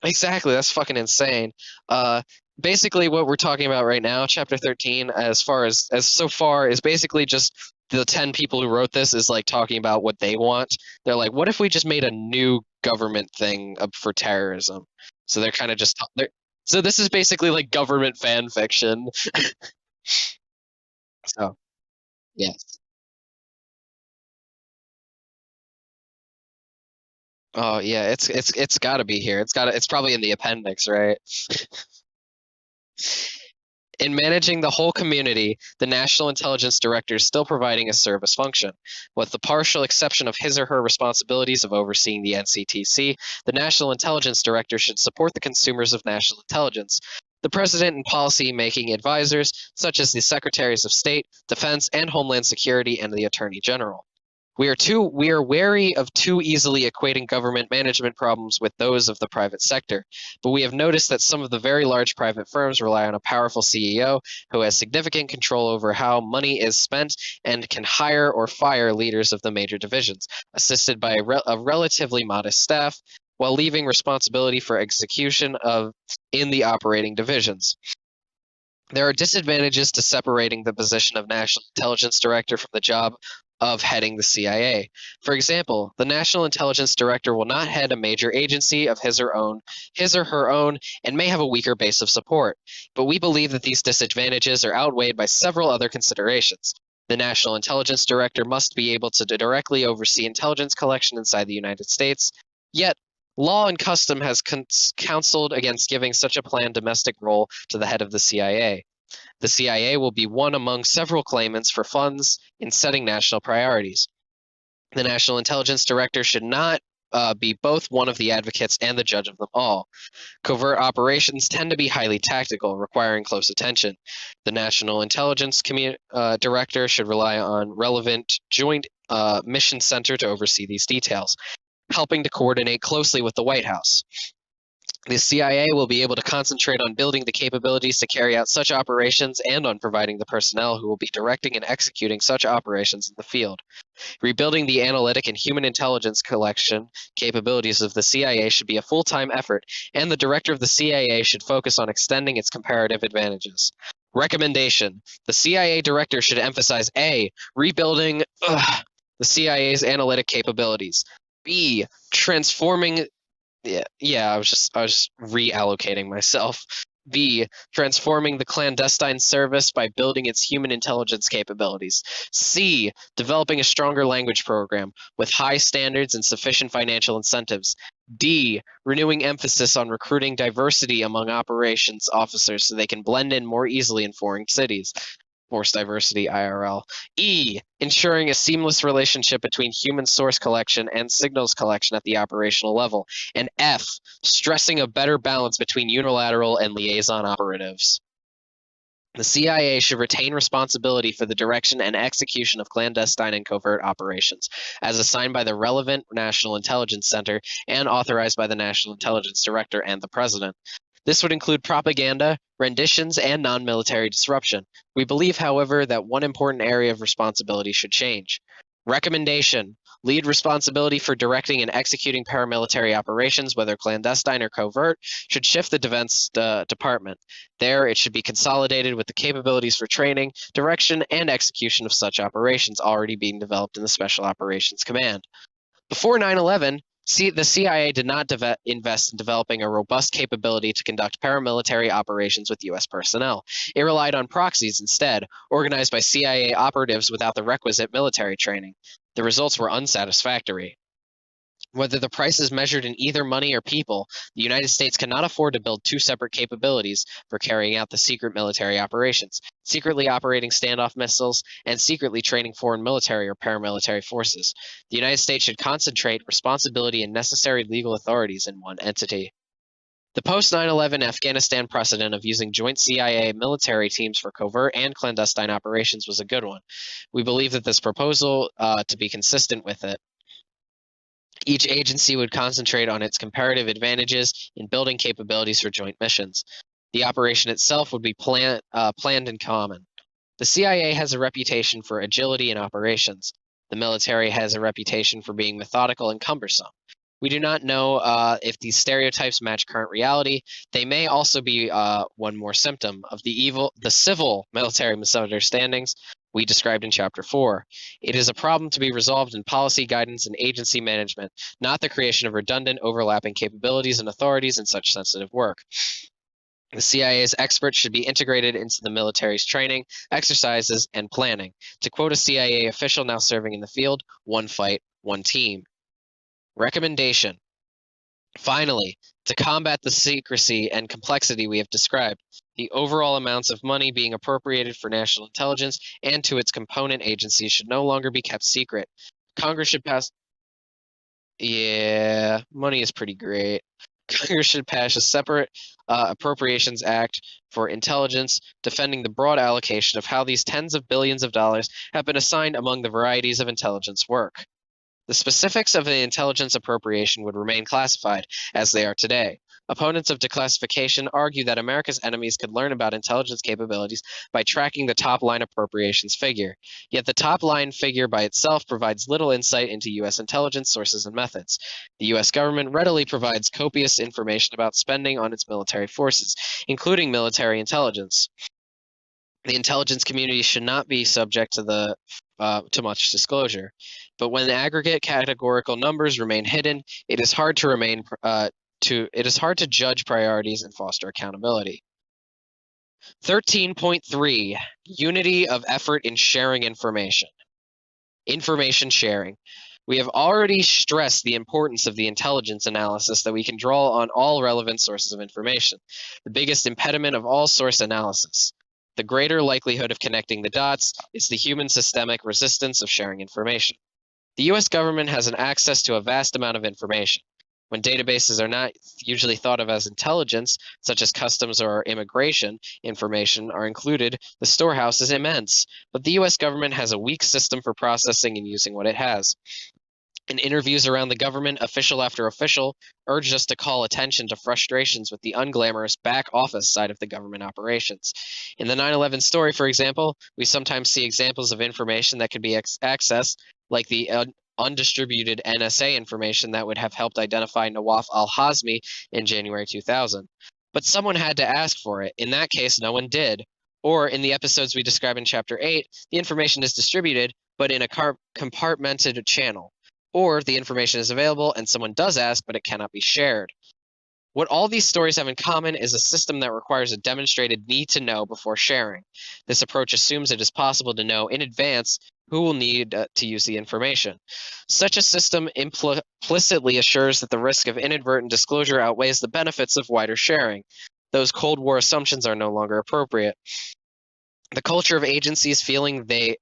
Exactly, that's fucking insane. Basically what we're talking about right now, chapter 13, as so far is basically just the 10 people who wrote this is like talking about what they want. They're like, what if we just made a new government thing up for terrorism? So they're kind of just so this is basically like government fan fiction. So, yes. Oh yeah, it's got to be here. It's probably in the appendix, right? In managing the whole community, the National Intelligence Director is still providing a service function. With the partial exception of his or her responsibilities of overseeing the NCTC, the National Intelligence Director should support the consumers of national intelligence. The President and policy-making advisors, such as the Secretaries of State, Defense, and Homeland Security, and the Attorney General. We are wary of too easily equating government management problems with those of the private sector, but we have noticed that some of the very large private firms rely on a powerful CEO who has significant control over how money is spent and can hire or fire leaders of the major divisions, assisted by a relatively modest staff, while leaving responsibility for execution in the operating divisions. There are disadvantages to separating the position of National Intelligence Director from the job of heading the CIA. For example, the National Intelligence Director will not head a major agency of his or her own, and may have a weaker base of support. But we believe that these disadvantages are outweighed by several other considerations. The National Intelligence Director must be able to directly oversee intelligence collection inside the United States. Yet, law and custom has counseled against giving such a planned domestic role to the head of the CIA. The CIA will be one among several claimants for funds in setting national priorities. The National Intelligence Director should not be both one of the advocates and the judge of them all. Covert operations tend to be highly tactical, requiring close attention. The National Intelligence Director should rely on relevant Joint Mission Center to oversee these details, helping to coordinate closely with the White House. The CIA will be able to concentrate on building the capabilities to carry out such operations and on providing the personnel who will be directing and executing such operations in the field. Rebuilding the analytic and human intelligence collection capabilities of the CIA should be a full-time effort, and the director of the CIA should focus on extending its comparative advantages. Recommendation: the CIA director should emphasize A. Rebuilding the CIA's analytic capabilities. B. Transforming I was just reallocating myself. B. Transforming the clandestine service by building its human intelligence capabilities. C. Developing a stronger language program with high standards and sufficient financial incentives. D. Renewing emphasis on recruiting diversity among operations officers so they can blend in more easily in foreign cities. Force diversity IRL. E. Ensuring a seamless relationship between human source collection and signals collection at the operational level. And F. Stressing a better balance between unilateral and liaison operatives. The CIA should retain responsibility for the direction and execution of clandestine and covert operations, as assigned by the relevant National Intelligence Center and authorized by the National Intelligence Director and the President. This would include propaganda, renditions, and non-military disruption. We believe, however, that one important area of responsibility should change. Recommendation: lead responsibility for directing and executing paramilitary operations, whether clandestine or covert, should shift the Defense Department. There, it should be consolidated with the capabilities for training, direction, and execution of such operations already being developed in the Special Operations Command. Before 9/11, The CIA did not invest in developing a robust capability to conduct paramilitary operations with U.S. personnel. It relied on proxies instead, organized by CIA operatives without the requisite military training. The results were unsatisfactory. Whether the price is measured in either money or people, the United States cannot afford to build two separate capabilities for carrying out the secret military operations, secretly operating standoff missiles, and secretly training foreign military or paramilitary forces. The United States should concentrate responsibility and necessary legal authorities in one entity. The post-9/11 Afghanistan precedent of using joint CIA military teams for covert and clandestine operations was a good one. We believe that this proposal to be consistent with it. Each agency would concentrate on its comparative advantages in building capabilities for joint missions. The operation itself would be planned in common. The CIA has a reputation for agility in operations. The military has a reputation for being methodical and cumbersome. We do not know if these stereotypes match current reality. They may also be one more symptom of the civil military misunderstandings we described in Chapter 4. It is a problem to be resolved in policy guidance and agency management, not the creation of redundant, overlapping capabilities and authorities in such sensitive work. The CIA's experts should be integrated into the military's training, exercises, and planning. To quote a CIA official now serving in the field, one fight, one team. Recommendation. Finally, to combat the secrecy and complexity we have described, the overall amounts of money being appropriated for national intelligence and to its component agencies should no longer be kept secret. Congress should pass. Yeah, money is pretty great. Congress should pass a separate Appropriations Act for intelligence, defending the broad allocation of how these tens of billions of dollars have been assigned among the varieties of intelligence work. The specifics of the intelligence appropriation would remain classified, as they are today. Opponents of declassification argue that America's enemies could learn about intelligence capabilities by tracking the top-line appropriations figure. Yet the top-line figure by itself provides little insight into U.S. intelligence sources and methods. The U.S. government readily provides copious information about spending on its military forces, including military intelligence. The intelligence community should not be subject to much disclosure. But when the aggregate categorical numbers remain hidden, it is hard to judge priorities and foster accountability. 13.3 Unity of effort in sharing information. Information sharing. We have already stressed the importance of the intelligence analysis that we can draw on all relevant sources of information, the biggest impediment of all source analysis. The greater likelihood of connecting the dots is the human systemic resistance of sharing information. The U.S. government has an access to a vast amount of information. When databases are not usually thought of as intelligence, such as customs or immigration information are included, the storehouse is immense. But the U.S. government has a weak system for processing and using what it has. In interviews around the government, official after official urged us to call attention to frustrations with the unglamorous back office side of the government operations. In the 9/11 story, for example, we sometimes see examples of information that could be accessed, like the undistributed NSA information that would have helped identify Nawaf al-Hazmi in January 2000. But someone had to ask for it. In that case, no one did. Or in the episodes we describe in Chapter 8, the information is distributed, but in a compartmented channel. Or the information is available and someone does ask, but it cannot be shared. What all these stories have in common is a system that requires a demonstrated need to know before sharing. This approach assumes it is possible to know in advance who will need to use the information. Such a system implicitly assures that the risk of inadvertent disclosure outweighs the benefits of wider sharing. Those Cold War assumptions are no longer appropriate. The culture of agencies feeling they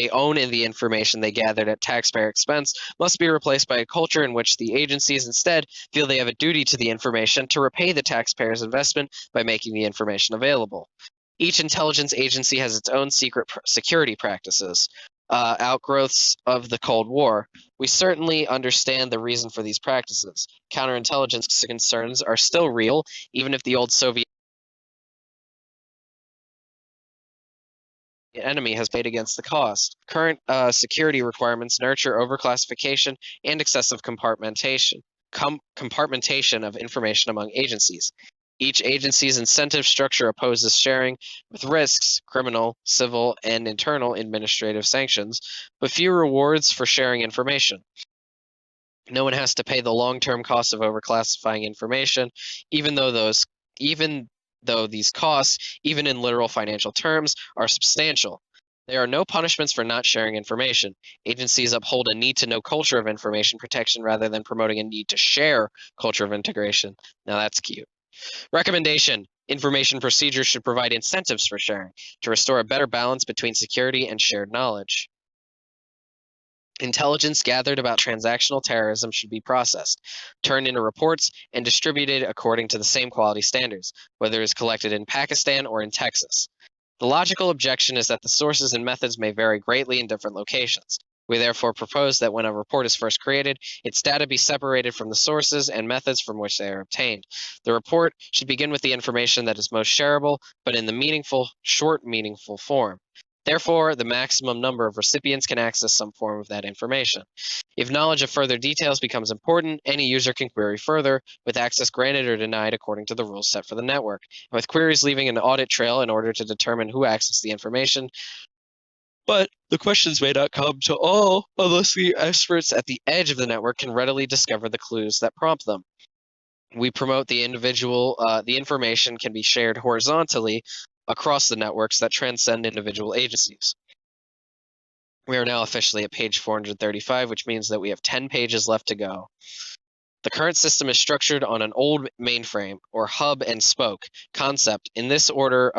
own in the information they gathered at taxpayer expense must be replaced by a culture in which the agencies instead feel they have a duty to the information to repay the taxpayer's investment by making the information available. Each intelligence agency has its own secret security practices, outgrowths of the Cold War. We certainly understand the reason for these practices. Counterintelligence concerns are still real, even if the old Soviet enemy has paid against the cost. Current security requirements nurture overclassification and excessive compartmentation of information among agencies. Each agency's incentive structure opposes sharing, with risks, criminal, civil, and internal administrative sanctions, but few rewards for sharing information. No one has to pay the long-term cost of overclassifying information, even though these costs, even in literal financial terms, are substantial. There are no punishments for not sharing information. Agencies uphold a need-to-know culture of information protection rather than promoting a need-to-share culture of integration. Now that's cute. Recommendation: information procedures should provide incentives for sharing to restore a better balance between security and shared knowledge. Intelligence gathered about transactional terrorism should be processed, turned into reports, and distributed according to the same quality standards, whether it is collected in Pakistan or in Texas. The logical objection is that the sources and methods may vary greatly in different locations. We therefore propose that when a report is first created, its data be separated from the sources and methods from which they are obtained. The report should begin with the information that is most shareable, but in the short, meaningful form. Therefore, the maximum number of recipients can access some form of that information. If knowledge of further details becomes important, any user can query further, with access granted or denied according to the rules set for the network, and with queries leaving an audit trail in order to determine who accessed the information. But the questions may not come to all unless the experts at the edge of the network can readily discover the clues that prompt them. We promote the information can be shared horizontally across the networks that transcend individual agencies. We are now officially at page 435, which means that we have 10 pages left to go. The current system is structured on an old mainframe, or hub and spoke, concept. In this older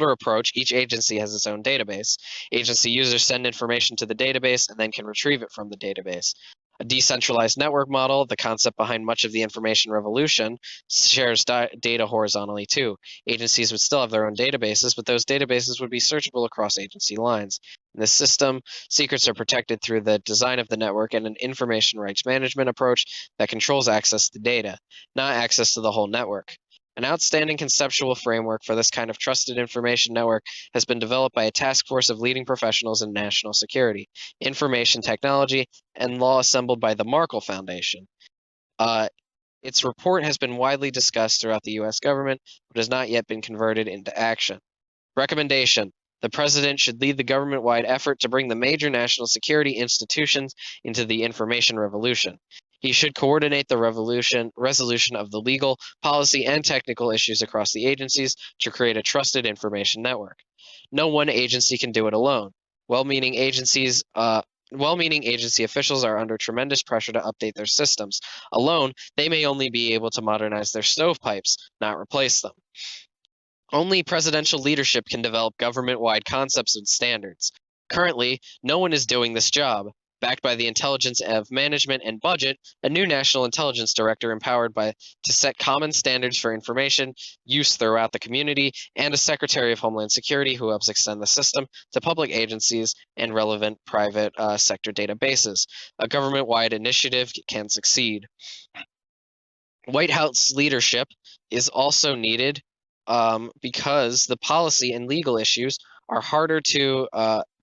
approach, each agency has its own database. Agency users send information to the database and then can retrieve it from the database. A decentralized network model, the concept behind much of the information revolution, shares data horizontally too. Agencies would still have their own databases, but those databases would be searchable across agency lines. In this system, secrets are protected through the design of the network and an information rights management approach that controls access to data, not access to the whole network. An outstanding conceptual framework for this kind of trusted information network has been developed by a task force of leading professionals in national security, information technology, and law assembled by the Markle Foundation. Its report has been widely discussed throughout the U.S. government, but has not yet been converted into action. Recommendation: the President should lead the government-wide effort to bring the major national security institutions into the information revolution. He should coordinate the resolution of the legal, policy, and technical issues across the agencies to create a trusted information network. No one agency can do it alone. Well-meaning agency officials are under tremendous pressure to update their systems. Alone, they may only be able to modernize their stovepipes, not replace them. Only presidential leadership can develop government-wide concepts and standards. Currently, no one is doing this job. Backed by the intelligence of management and budget, a new national intelligence director empowered to set common standards for information use throughout the community, and a secretary of Homeland Security who helps extend the system to public agencies and relevant private sector databases. A government-wide initiative can succeed. White House leadership is also needed because the policy and legal issues are harder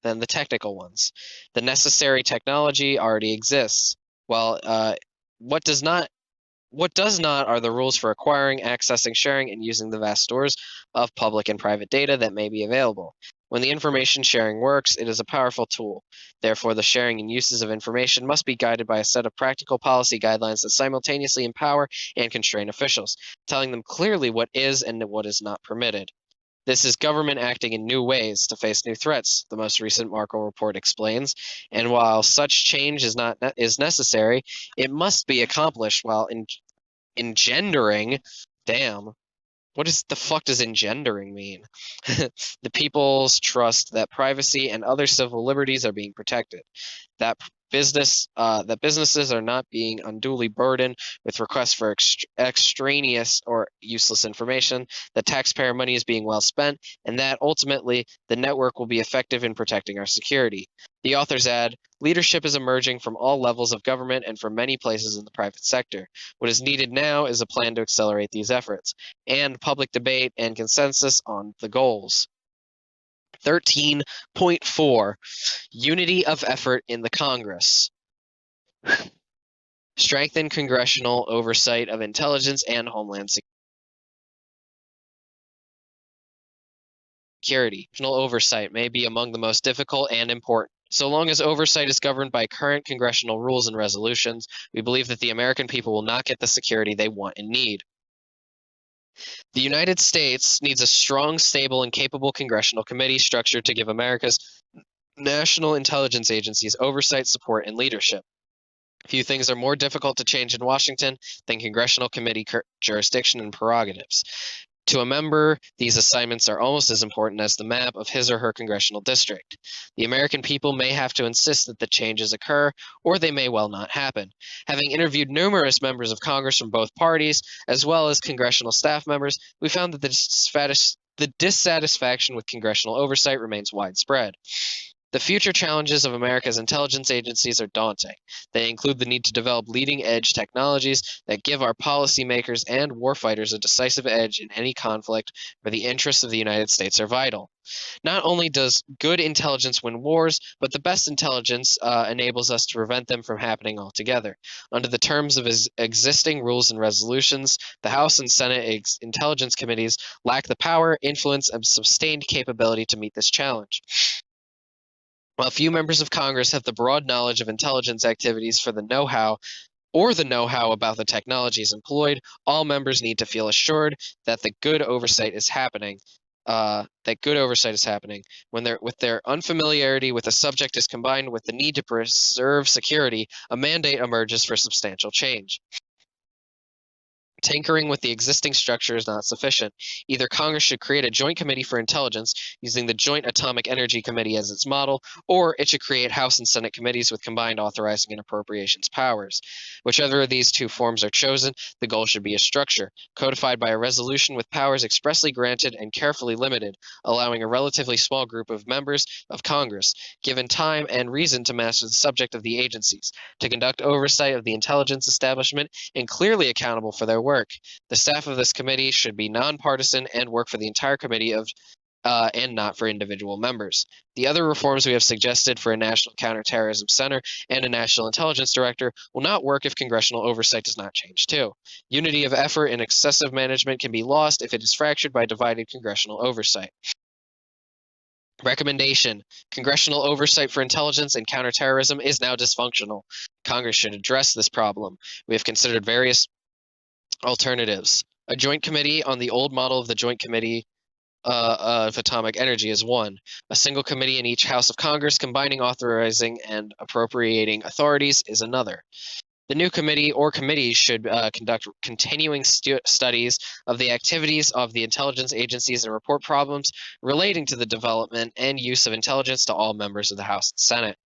than the technical ones. The necessary technology already exists, while what does not are the rules for acquiring, accessing, sharing, and using the vast stores of public and private data that may be available. When the information sharing works, it is a powerful tool. Therefore, the sharing and uses of information must be guided by a set of practical policy guidelines that simultaneously empower and constrain officials, telling them clearly what is and what is not permitted. This is government acting in new ways to face new threats, the most recent Markle report explains, and while such change is necessary, it must be accomplished while engendering, damn, the fuck does engendering mean? The people's trust that privacy and other civil liberties are being protected, that businesses are not being unduly burdened with requests for extraneous or useless information, that taxpayer money is being well spent, and that ultimately the network will be effective in protecting our security. The authors add, leadership is emerging from all levels of government and from many places in the private sector. What is needed now is a plan to accelerate these efforts, and public debate and consensus on the goals. 13.4 Unity of effort in the Congress. Strengthen congressional oversight of intelligence and homeland security. Congressional oversight may be among the most difficult and important. So long as oversight is governed by current congressional rules and resolutions, we believe that the American people will not get the security they want and need. The United States needs a strong, stable, and capable congressional committee structure to give America's national intelligence agencies oversight, support, and leadership. Few things are more difficult to change in Washington than congressional committee jurisdiction and prerogatives. To a member, these assignments are almost as important as the map of his or her congressional district. The American people may have to insist that the changes occur, or they may well not happen. Having interviewed numerous members of Congress from both parties, as well as congressional staff members, we found that the dissatisfaction with congressional oversight remains widespread. The future challenges of America's intelligence agencies are daunting. They include the need to develop leading-edge technologies that give our policymakers and warfighters a decisive edge in any conflict where the interests of the United States are vital. Not only does good intelligence win wars, but the best intelligence enables us to prevent them from happening altogether. Under the terms of existing rules and resolutions, the House and Senate intelligence committees lack the power, influence, and sustained capability to meet this challenge. While few members of Congress have the broad knowledge of intelligence activities for the know-how about the technologies employed, all members need to feel assured that good oversight is happening. When their unfamiliarity with the subject is combined with the need to preserve security, a mandate emerges for substantial change. Tinkering with the existing structure is not sufficient. Either Congress should create a joint committee for intelligence using the Joint Atomic Energy Committee as its model, or it should create House and Senate committees with combined authorizing and appropriations powers. Whichever of these two forms are chosen, the goal should be a structure, codified by a resolution with powers expressly granted and carefully limited, allowing a relatively small group of members of Congress, given time and reason to master the subject of the agencies, to conduct oversight of the intelligence establishment, and clearly accountable for their work. The staff of this committee should be nonpartisan and work for the entire committee and not for individual members. The other reforms we have suggested for a National Counterterrorism Center and a National Intelligence Director will not work if congressional oversight does not change too. Unity of effort and excessive management can be lost if it is fractured by divided congressional oversight. Recommendation: congressional oversight for intelligence and counterterrorism is now dysfunctional. Congress should address this problem. We have considered various alternatives. A joint committee on the old model of the Joint Committee of Atomic Energy is one. A single committee in each House of Congress combining authorizing and appropriating authorities is another. The new committee or committees should conduct continuing studies of the activities of the intelligence agencies and report problems relating to the development and use of intelligence to all members of the House and Senate.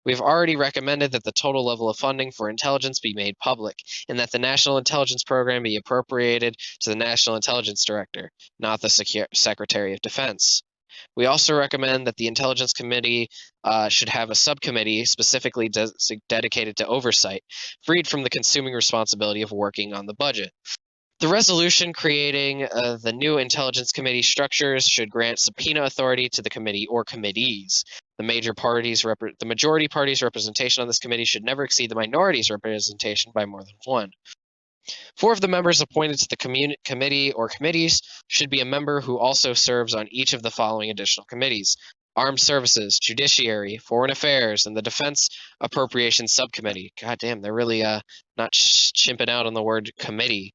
We have already recommended that the total level of funding for intelligence be made public, and that the National Intelligence Program be appropriated to the National Intelligence Director, not the Secretary of Defense. We also recommend that the Intelligence Committee should have a subcommittee specifically dedicated to oversight, freed from the consuming responsibility of working on the budget. The resolution creating the new Intelligence Committee structures should grant subpoena authority to the committee or committees. The majority party's representation on this committee should never exceed the minority's representation by more than one. 4 of the members appointed to the committee or committees should be a member who also serves on each of the following additional committees: Armed Services, Judiciary, Foreign Affairs, and the Defense Appropriations Subcommittee. God damn, they're really not chimping out on the word committee.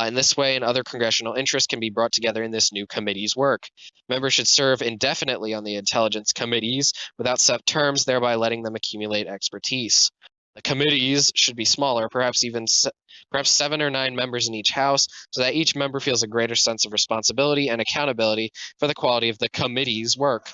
In this way, and other congressional interests can be brought together in this new committee's work. Members should serve indefinitely on the intelligence committees without set terms, thereby letting them accumulate expertise. The committees should be smaller, perhaps 7 or 9 members in each house, so that each member feels a greater sense of responsibility and accountability for the quality of the committee's work.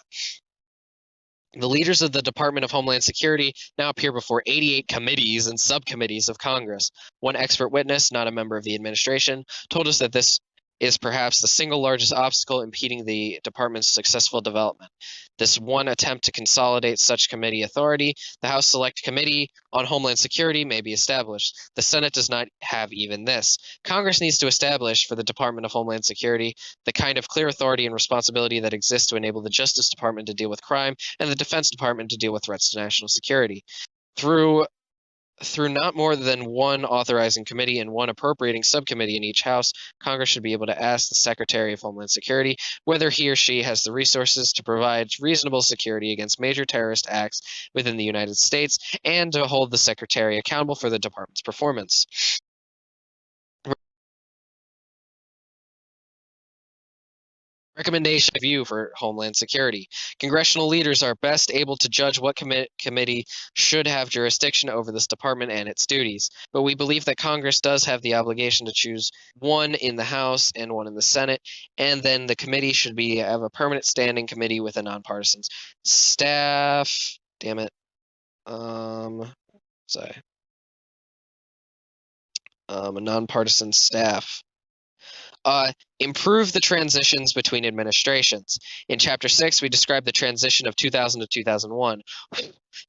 The leaders of the Department of Homeland Security now appear before 88 committees and subcommittees of Congress. One expert witness, not a member of the administration, told us that this is perhaps the single largest obstacle impeding the department's successful development. This one attempt to consolidate such committee authority, the House Select Committee on Homeland Security, may be established. The Senate does not have even this. Congress needs to establish for the Department of Homeland Security the kind of clear authority and responsibility that exists to enable the Justice Department to deal with crime and the Defense Department to deal with threats to national security. Through through not more than one authorizing committee and one appropriating subcommittee in each House, Congress should be able to ask the Secretary of Homeland Security whether he or she has the resources to provide reasonable security against major terrorist acts within the United States and to hold the Secretary accountable for the department's performance. Recommendation of you for Homeland Security. Congressional leaders are best able to judge what committee should have jurisdiction over this department and its duties, but we believe that Congress does have the obligation to choose one in the House and one in the Senate, and then the committee should have a permanent standing committee with a nonpartisan staff. Damn it. Sorry. A nonpartisan staff. Improve the transitions between administrations. In Chapter 6, we describe the transition of 2000 to 2001.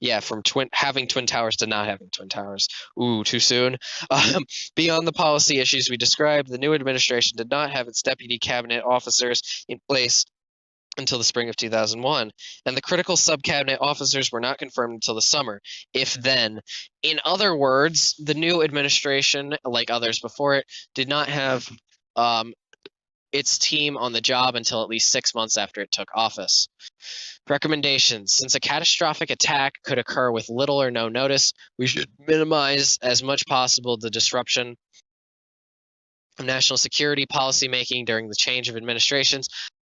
Yeah, from having Twin Towers to not having Twin Towers. Ooh, too soon. Beyond the policy issues we described, the new administration did not have its deputy cabinet officers in place until the spring of 2001, and the critical sub-cabinet officers were not confirmed until the summer, if then. In other words, the new administration, like others before it, did not have its team on the job until at least 6 months after it took office. Recommendations. Since a catastrophic attack could occur with little or no notice, we should minimize as much possible the disruption of national security policymaking during the change of administrations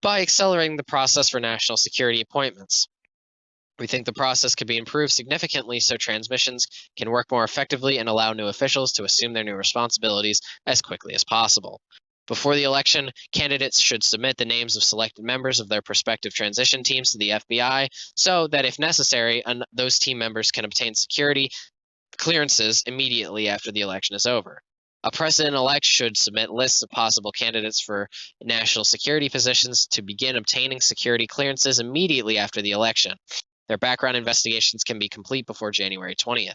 by accelerating the process for national security appointments. We think the process could be improved significantly so transmissions can work more effectively and allow new officials to assume their new responsibilities as quickly as possible. Before the election, candidates should submit the names of selected members of their prospective transition teams to the FBI so that, if necessary, those team members can obtain security clearances immediately after the election is over. A president-elect should submit lists of possible candidates for national security positions to begin obtaining security clearances immediately after the election. Their background investigations can be complete before January 20th.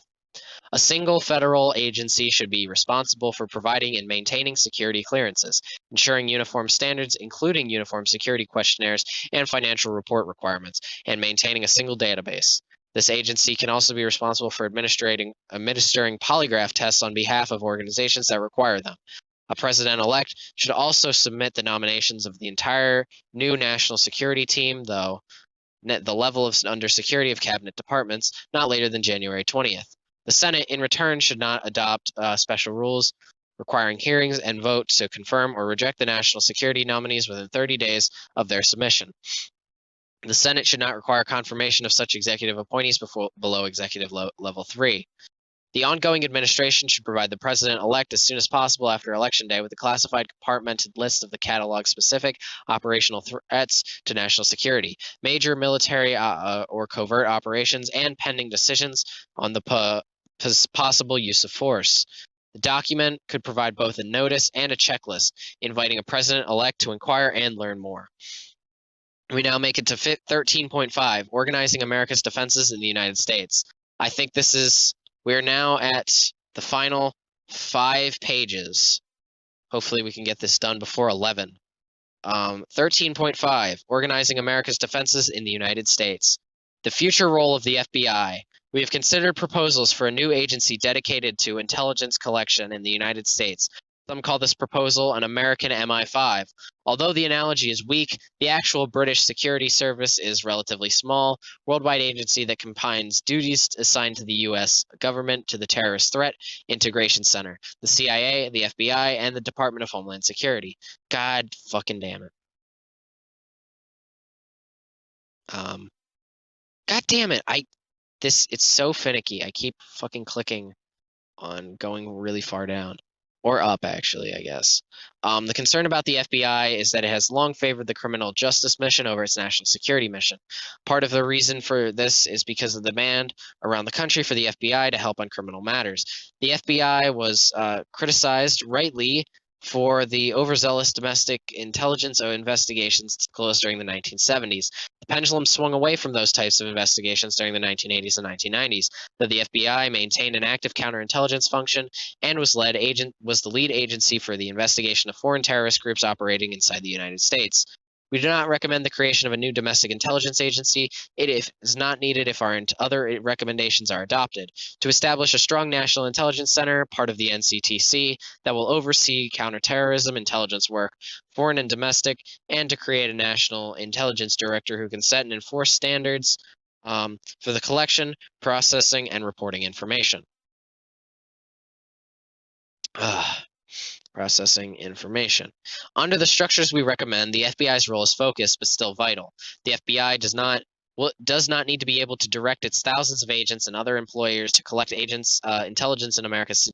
A single federal agency should be responsible for providing and maintaining security clearances, ensuring uniform standards, including uniform security questionnaires and financial report requirements, and maintaining a single database. This agency can also be responsible for administering polygraph tests on behalf of organizations that require them. A president-elect should also submit the nominations of the entire new national security team, though the level of under security of cabinet departments, not later than January 20th. The Senate, in return, should not adopt special rules requiring hearings and vote to confirm or reject the national security nominees within 30 days of their submission. The Senate should not require confirmation of such executive appointees below executive level 3. The ongoing administration should provide the president-elect as soon as possible after Election Day with a classified compartmented list of the catalog-specific operational threats to national security, major military or covert operations, and pending decisions on the possible use of force. The document could provide both a notice and a checklist, inviting a president-elect to inquire and learn more. We now make it to 13.5, Organizing America's Defenses in the United States. I think we are now at the final 5 pages. Hopefully we can get this done before 11. 13.5, Organizing America's Defenses in the United States. The future role of the FBI. We have considered proposals for a new agency dedicated to intelligence collection in the United States. Some call this proposal an American MI5. Although the analogy is weak, the actual British security service is relatively small, worldwide agency that combines duties assigned to the U.S. government to the Terrorist Threat Integration Center, the CIA, the FBI, and the Department of Homeland Security. God fucking damn it. God damn it. It's so finicky. I keep fucking clicking on going really far down. Or up, actually, I guess. The concern about the FBI is that it has long favored the criminal justice mission over its national security mission. Part of the reason for this is because of the demand around the country for the FBI to help on criminal matters. The FBI was criticized rightly for the overzealous domestic intelligence investigations closed during the 1970s. The pendulum swung away from those types of investigations during the 1980s and 1990s, though the FBI maintained an active counterintelligence function and was the lead agency for the investigation of foreign terrorist groups operating inside the United States. We do not recommend the creation of a new domestic intelligence agency. It is not needed if our other recommendations are adopted. To establish a strong national intelligence center, part of the NCTC, that will oversee counterterrorism intelligence work, foreign and domestic, and to create a national intelligence director who can set and enforce standards for the collection, processing, and reporting information. Processing information. Under the structures we recommend, the FBI's role is focused but still vital. The FBI does not need to be able to direct its thousands of agents and other employers to collect intelligence in America's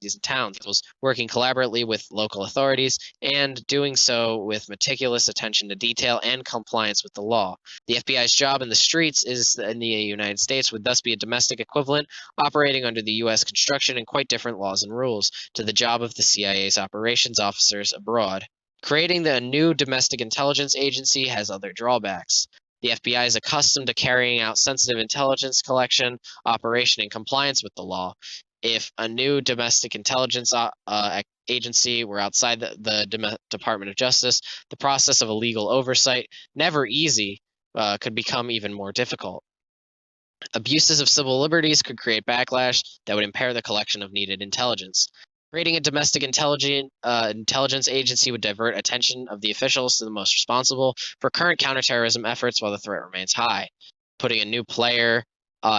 and towns, working collaboratively with local authorities and doing so with meticulous attention to detail and compliance with the law. The FBI's job in the streets in the United States would thus be a domestic equivalent operating under the U.S. construction and quite different laws and rules to the job of the CIA's operations officers abroad. Creating the new domestic intelligence agency has other drawbacks. The FBI is accustomed to carrying out sensitive intelligence collection, operation, and compliance with the law. If a new domestic intelligence agency were outside the Department of Justice, the process of a legal oversight, never easy, could become even more difficult. Abuses of civil liberties could create backlash that would impair the collection of needed intelligence. Creating a domestic intelligence agency would divert attention of the officials to the most responsible for current counterterrorism efforts while the threat remains high. Putting a new player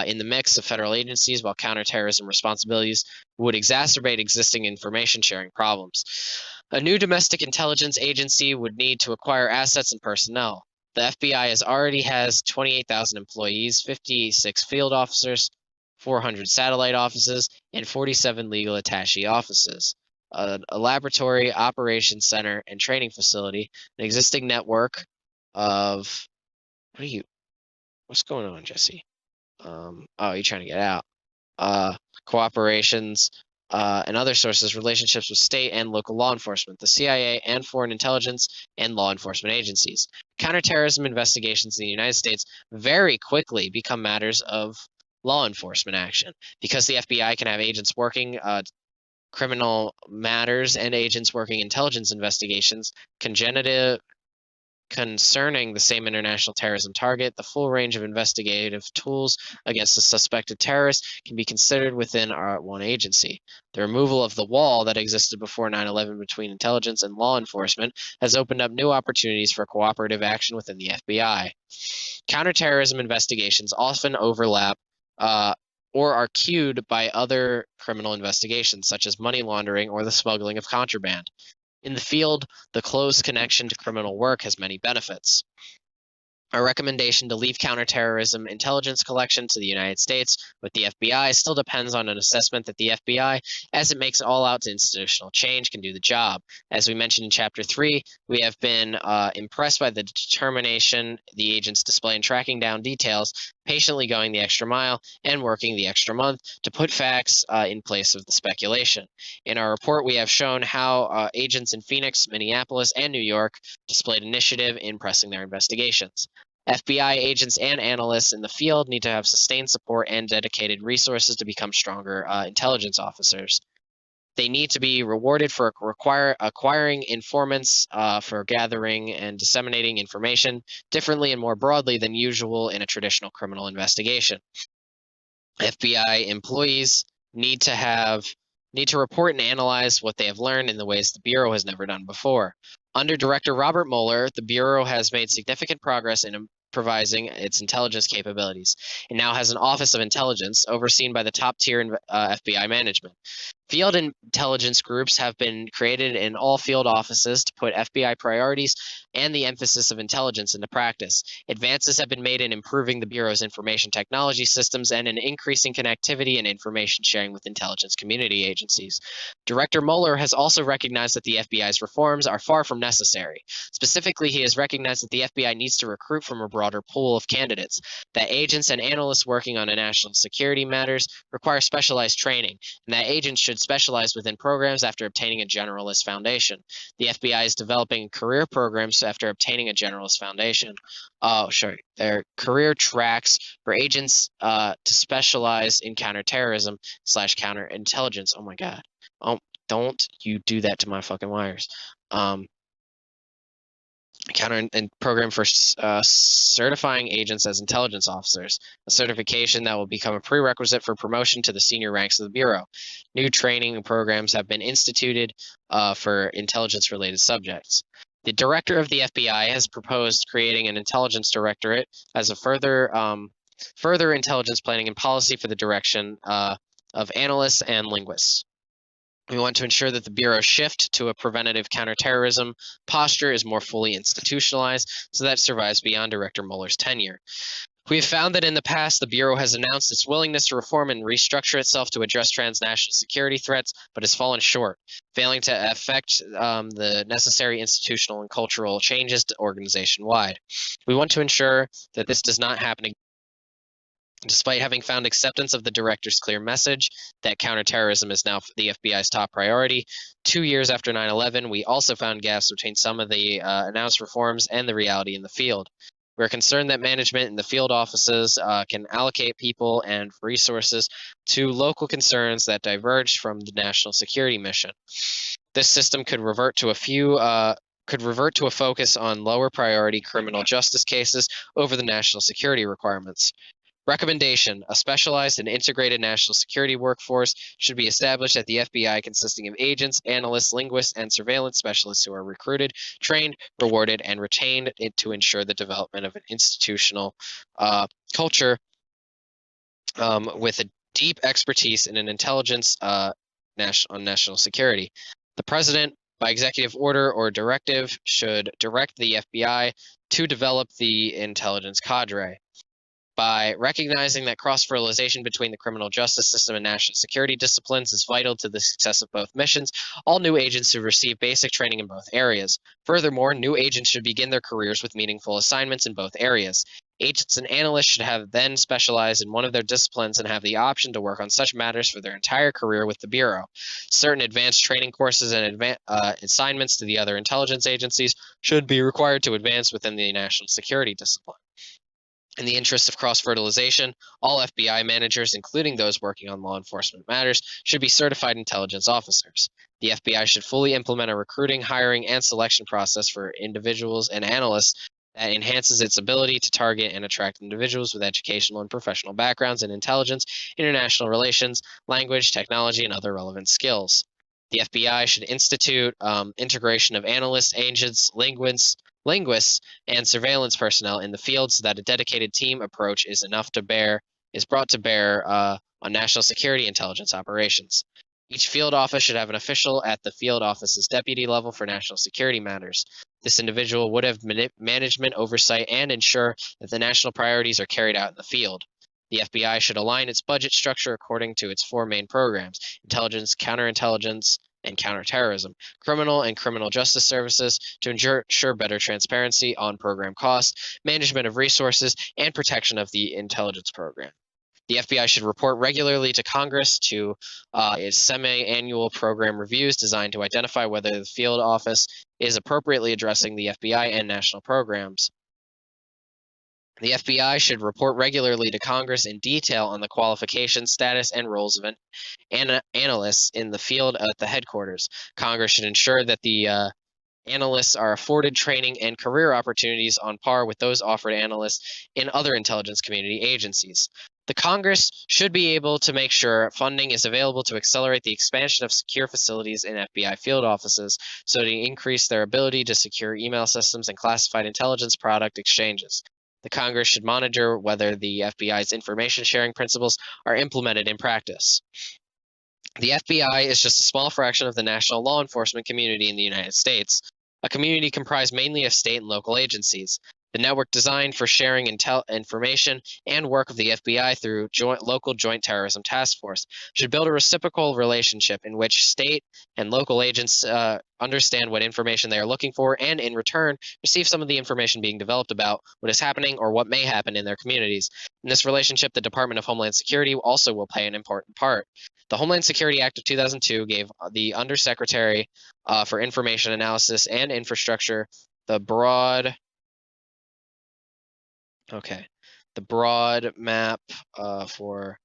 in the mix of federal agencies while counterterrorism responsibilities would exacerbate existing information sharing problems. A new domestic intelligence agency would need to acquire assets and personnel. The FBI already has 28,000 employees, 56 field officers, 400 satellite offices, and 47 legal attaché offices. A laboratory, operations center, and training facility, an existing network of what's going on, Jesse? You're trying to get out. Cooperations and other sources, relationships with state and local law enforcement, the CIA and foreign intelligence and law enforcement agencies. Counterterrorism investigations in the United States very quickly become matters of law enforcement action because the FBI can have agents working criminal matters and agents working intelligence investigations concerning the same international terrorism target. The full range of investigative tools against a suspected terrorist can be considered within one agency. The removal of the wall that existed before 9/11 between intelligence and law enforcement has opened up new opportunities for cooperative action within the FBI. Counterterrorism investigations often overlap or are cued by other criminal investigations, such as money laundering or the smuggling of contraband. In the field, the close connection to criminal work has many benefits. Our recommendation to leave counterterrorism intelligence collection to the United States with the FBI still depends on an assessment that the FBI, as it makes all-out institutional change, can do the job. As we mentioned in Chapter 3, we have been impressed by the determination the agents display in tracking down details, patiently going the extra mile, and working the extra month to put facts in place of the speculation. In our report, we have shown how agents in Phoenix, Minneapolis, and New York displayed initiative in pressing their investigations. FBI agents and analysts in the field need to have sustained support and dedicated resources to become stronger intelligence officers. They need to be rewarded for acquiring informants, for gathering and disseminating information differently and more broadly than usual in a traditional criminal investigation. FBI employees need to report and analyze what they have learned in the ways the Bureau has never done before. Under Director Robert Mueller, the Bureau has made significant progress in improvising its intelligence capabilities. It now has an Office of Intelligence overseen by the top-tier FBI management. Field intelligence groups have been created in all field offices to put FBI priorities and the emphasis of intelligence into practice. Advances have been made in improving the Bureau's information technology systems and in increasing connectivity and information sharing with intelligence community agencies. Director Mueller has also recognized that the FBI's reforms are far from necessary. Specifically, he has recognized that the FBI needs to recruit from a broader pool of candidates, that agents and analysts working on national security matters require specialized training, and that agents should specialize within programs after obtaining a generalist foundation. The FBI is developing career programs after obtaining a generalist foundation. They're career tracks for agents to specialize in counterterrorism / counterintelligence. Oh my God. Don't you do that to my fucking wires. Counter and program for certifying agents as intelligence officers, a certification that will become a prerequisite for promotion to the senior ranks of the Bureau. New training programs have been instituted for intelligence-related subjects. The director of the FBI has proposed creating an intelligence directorate as a further intelligence planning and policy for the direction of analysts and linguists. We want to ensure that the Bureau's shift to a preventative counterterrorism posture is more fully institutionalized so that it survives beyond Director Mueller's tenure. We have found that in the past, the Bureau has announced its willingness to reform and restructure itself to address transnational security threats, but has fallen short, failing to effect the necessary institutional and cultural changes organization-wide. We want to ensure that this does not happen again. Despite having found acceptance of the director's clear message that counterterrorism is now the FBI's top priority, 2 years after 9/11, we also found gaps between some of the announced reforms and the reality in the field. We're concerned that management in the field offices can allocate people and resources to local concerns that diverge from the national security mission. This system could revert to a focus on lower priority criminal justice cases over the national security requirements. Recommendation: a specialized and integrated national security workforce should be established at the FBI consisting of agents, analysts, linguists, and surveillance specialists who are recruited, trained, rewarded, and retained to ensure the development of an institutional culture with a deep expertise in an intelligence on national security. The president, by executive order or directive, should direct the FBI to develop the intelligence cadre. By recognizing that cross-fertilization between the criminal justice system and national security disciplines is vital to the success of both missions, all new agents should receive basic training in both areas. Furthermore, new agents should begin their careers with meaningful assignments in both areas. Agents and analysts should have then specialized in one of their disciplines and have the option to work on such matters for their entire career with the Bureau. Certain advanced training courses and assignments to the other intelligence agencies should be required to advance within the national security discipline. In the interest of cross-fertilization, all FBI managers, including those working on law enforcement matters, should be certified intelligence officers. The FBI should fully implement a recruiting, hiring, and selection process for individuals and analysts that enhances its ability to target and attract individuals with educational and professional backgrounds in intelligence, international relations, language, technology, and other relevant skills. The FBI should institute integration of analysts, agents, linguists, and surveillance personnel in the field so that a dedicated team approach is brought to bear on national security intelligence operations. Each field office should have an official at the field office's deputy level for national security matters. This individual would have management oversight and ensure that the national priorities are carried out in the field. The FBI should align its budget structure according to its 4 main programs: intelligence, counterintelligence, and counterterrorism, criminal and criminal justice services, to ensure better transparency on program costs, management of resources, and protection of the intelligence program. The FBI should report regularly to Congress to its semi-annual program reviews designed to identify whether the field office is appropriately addressing the FBI and national programs. The FBI should report regularly to Congress in detail on the qualifications, status, and roles of analysts in the field at the headquarters. Congress should ensure that the analysts are afforded training and career opportunities on par with those offered analysts in other intelligence community agencies. The Congress should be able to make sure funding is available to accelerate the expansion of secure facilities in FBI field offices so to increase their ability to secure email systems and classified intelligence product exchanges. The Congress should monitor whether the FBI's information sharing principles are implemented in practice. The FBI is just a small fraction of the national law enforcement community in the United States, a community comprised mainly of state and local agencies. The network designed for sharing information and work of the FBI through local Joint Terrorism Task Force should build a reciprocal relationship in which state and local agents understand what information they are looking for and, in return, receive some of the information being developed about what is happening or what may happen in their communities. In this relationship, the Department of Homeland Security also will play an important part. The Homeland Security Act of 2002 gave the Undersecretary for Information Analysis and Infrastructure the broad map for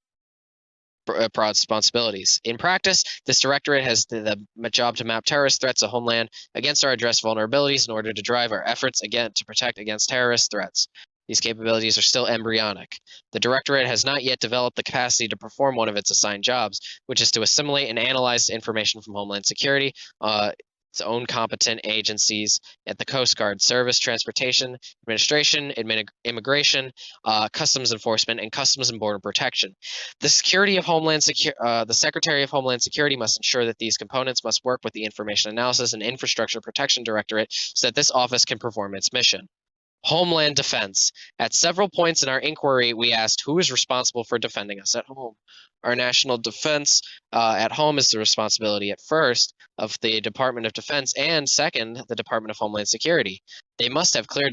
broad responsibilities. In practice, this directorate has the job to map terrorist threats to homeland against our address vulnerabilities in order to drive our efforts again to protect against terrorist threats. These capabilities are still embryonic. The directorate has not yet developed the capacity to perform one of its assigned jobs, which is to assimilate and analyze information from Homeland Security, its own competent agencies at the Coast Guard, Service, Transportation, Administration, Immigration, Customs Enforcement, and Customs and Border Protection. The Secretary of Homeland Security must ensure that these components must work with the Information Analysis and Infrastructure Protection Directorate so that this office can perform its mission. Homeland Defense. At several points in our inquiry, we asked who is responsible for defending us at home. Our national defense at home is the responsibility at first of the Department of Defense and second, the Department of Homeland Security. They must have clear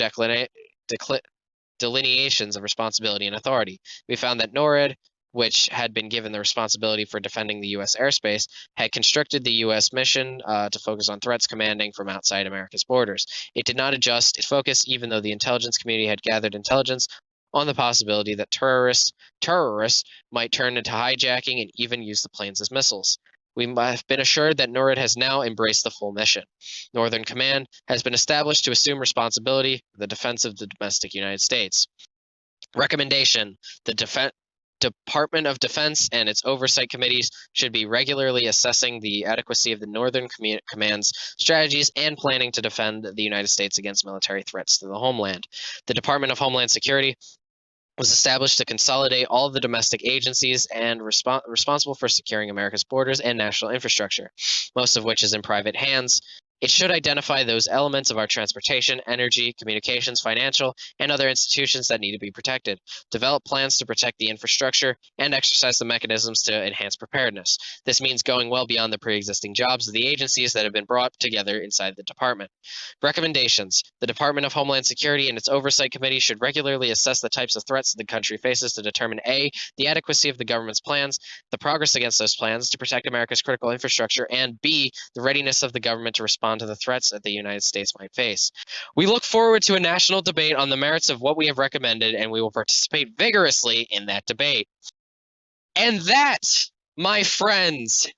delineations of responsibility and authority. We found that NORAD, which had been given the responsibility for defending the U.S. airspace, had constricted the U.S. mission to focus on threats commanding from outside America's borders. It did not adjust its focus, even though the intelligence community had gathered intelligence on the possibility that terrorists might turn into hijacking and even use the planes as missiles. We have been assured that NORAD has now embraced the full mission. Northern Command has been established to assume responsibility for the defense of the domestic United States. Recommendation: the Department of Defense and its oversight committees should be regularly assessing the adequacy of the Northern Command's strategies and planning to defend the United States against military threats to the homeland. The Department of Homeland Security was established to consolidate all of the domestic agencies and responsible for securing America's borders and national infrastructure, most of which is in private hands. It should identify those elements of our transportation, energy, communications, financial, and other institutions that need to be protected, develop plans to protect the infrastructure, and exercise the mechanisms to enhance preparedness. This means going well beyond the pre-existing jobs of the agencies that have been brought together inside the department. Recommendations: the Department of Homeland Security and its oversight committee should regularly assess the types of threats the country faces to determine A, the adequacy of the government's plans, the progress against those plans to protect America's critical infrastructure, and B, the readiness of the government to respond to the threats that the United States might face. We look forward to a national debate on the merits of what we have recommended, and we will participate vigorously in that debate. And that, my friends,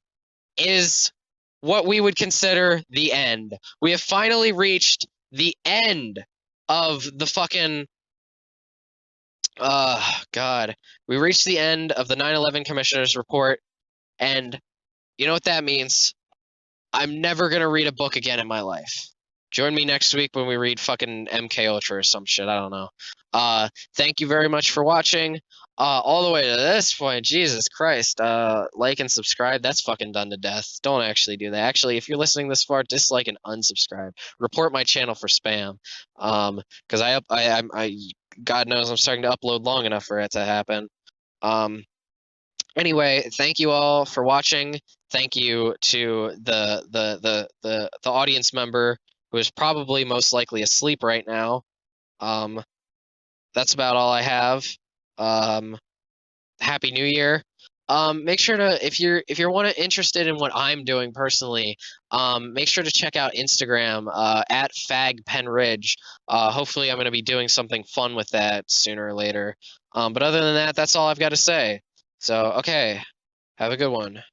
is what we would consider the end. We have finally reached the end of the fucking God. We reached the end of the 9/11 Commissioner's Report, and you know what that means? I'm never gonna read a book again in my life. Join me next week when we read fucking MK Ultra or some shit. I don't know. Thank you very much for watching. All the way to this point, Jesus Christ. Like and subscribe. That's fucking done to death. Don't actually do that. Actually, if you're listening this far, dislike and unsubscribe. Report my channel for spam. Because I God knows I'm starting to upload long enough for it to happen. Anyway, thank you all for watching. Thank you to the audience member who is probably most likely asleep right now. That's about all I have. Happy New Year. Make sure to if you're interested in what I'm doing personally, make sure to check out Instagram at fagpenridge. Hopefully I'm going to be doing something fun with that sooner or later. But other than that, that's all I've got to say. So, okay, have a good one.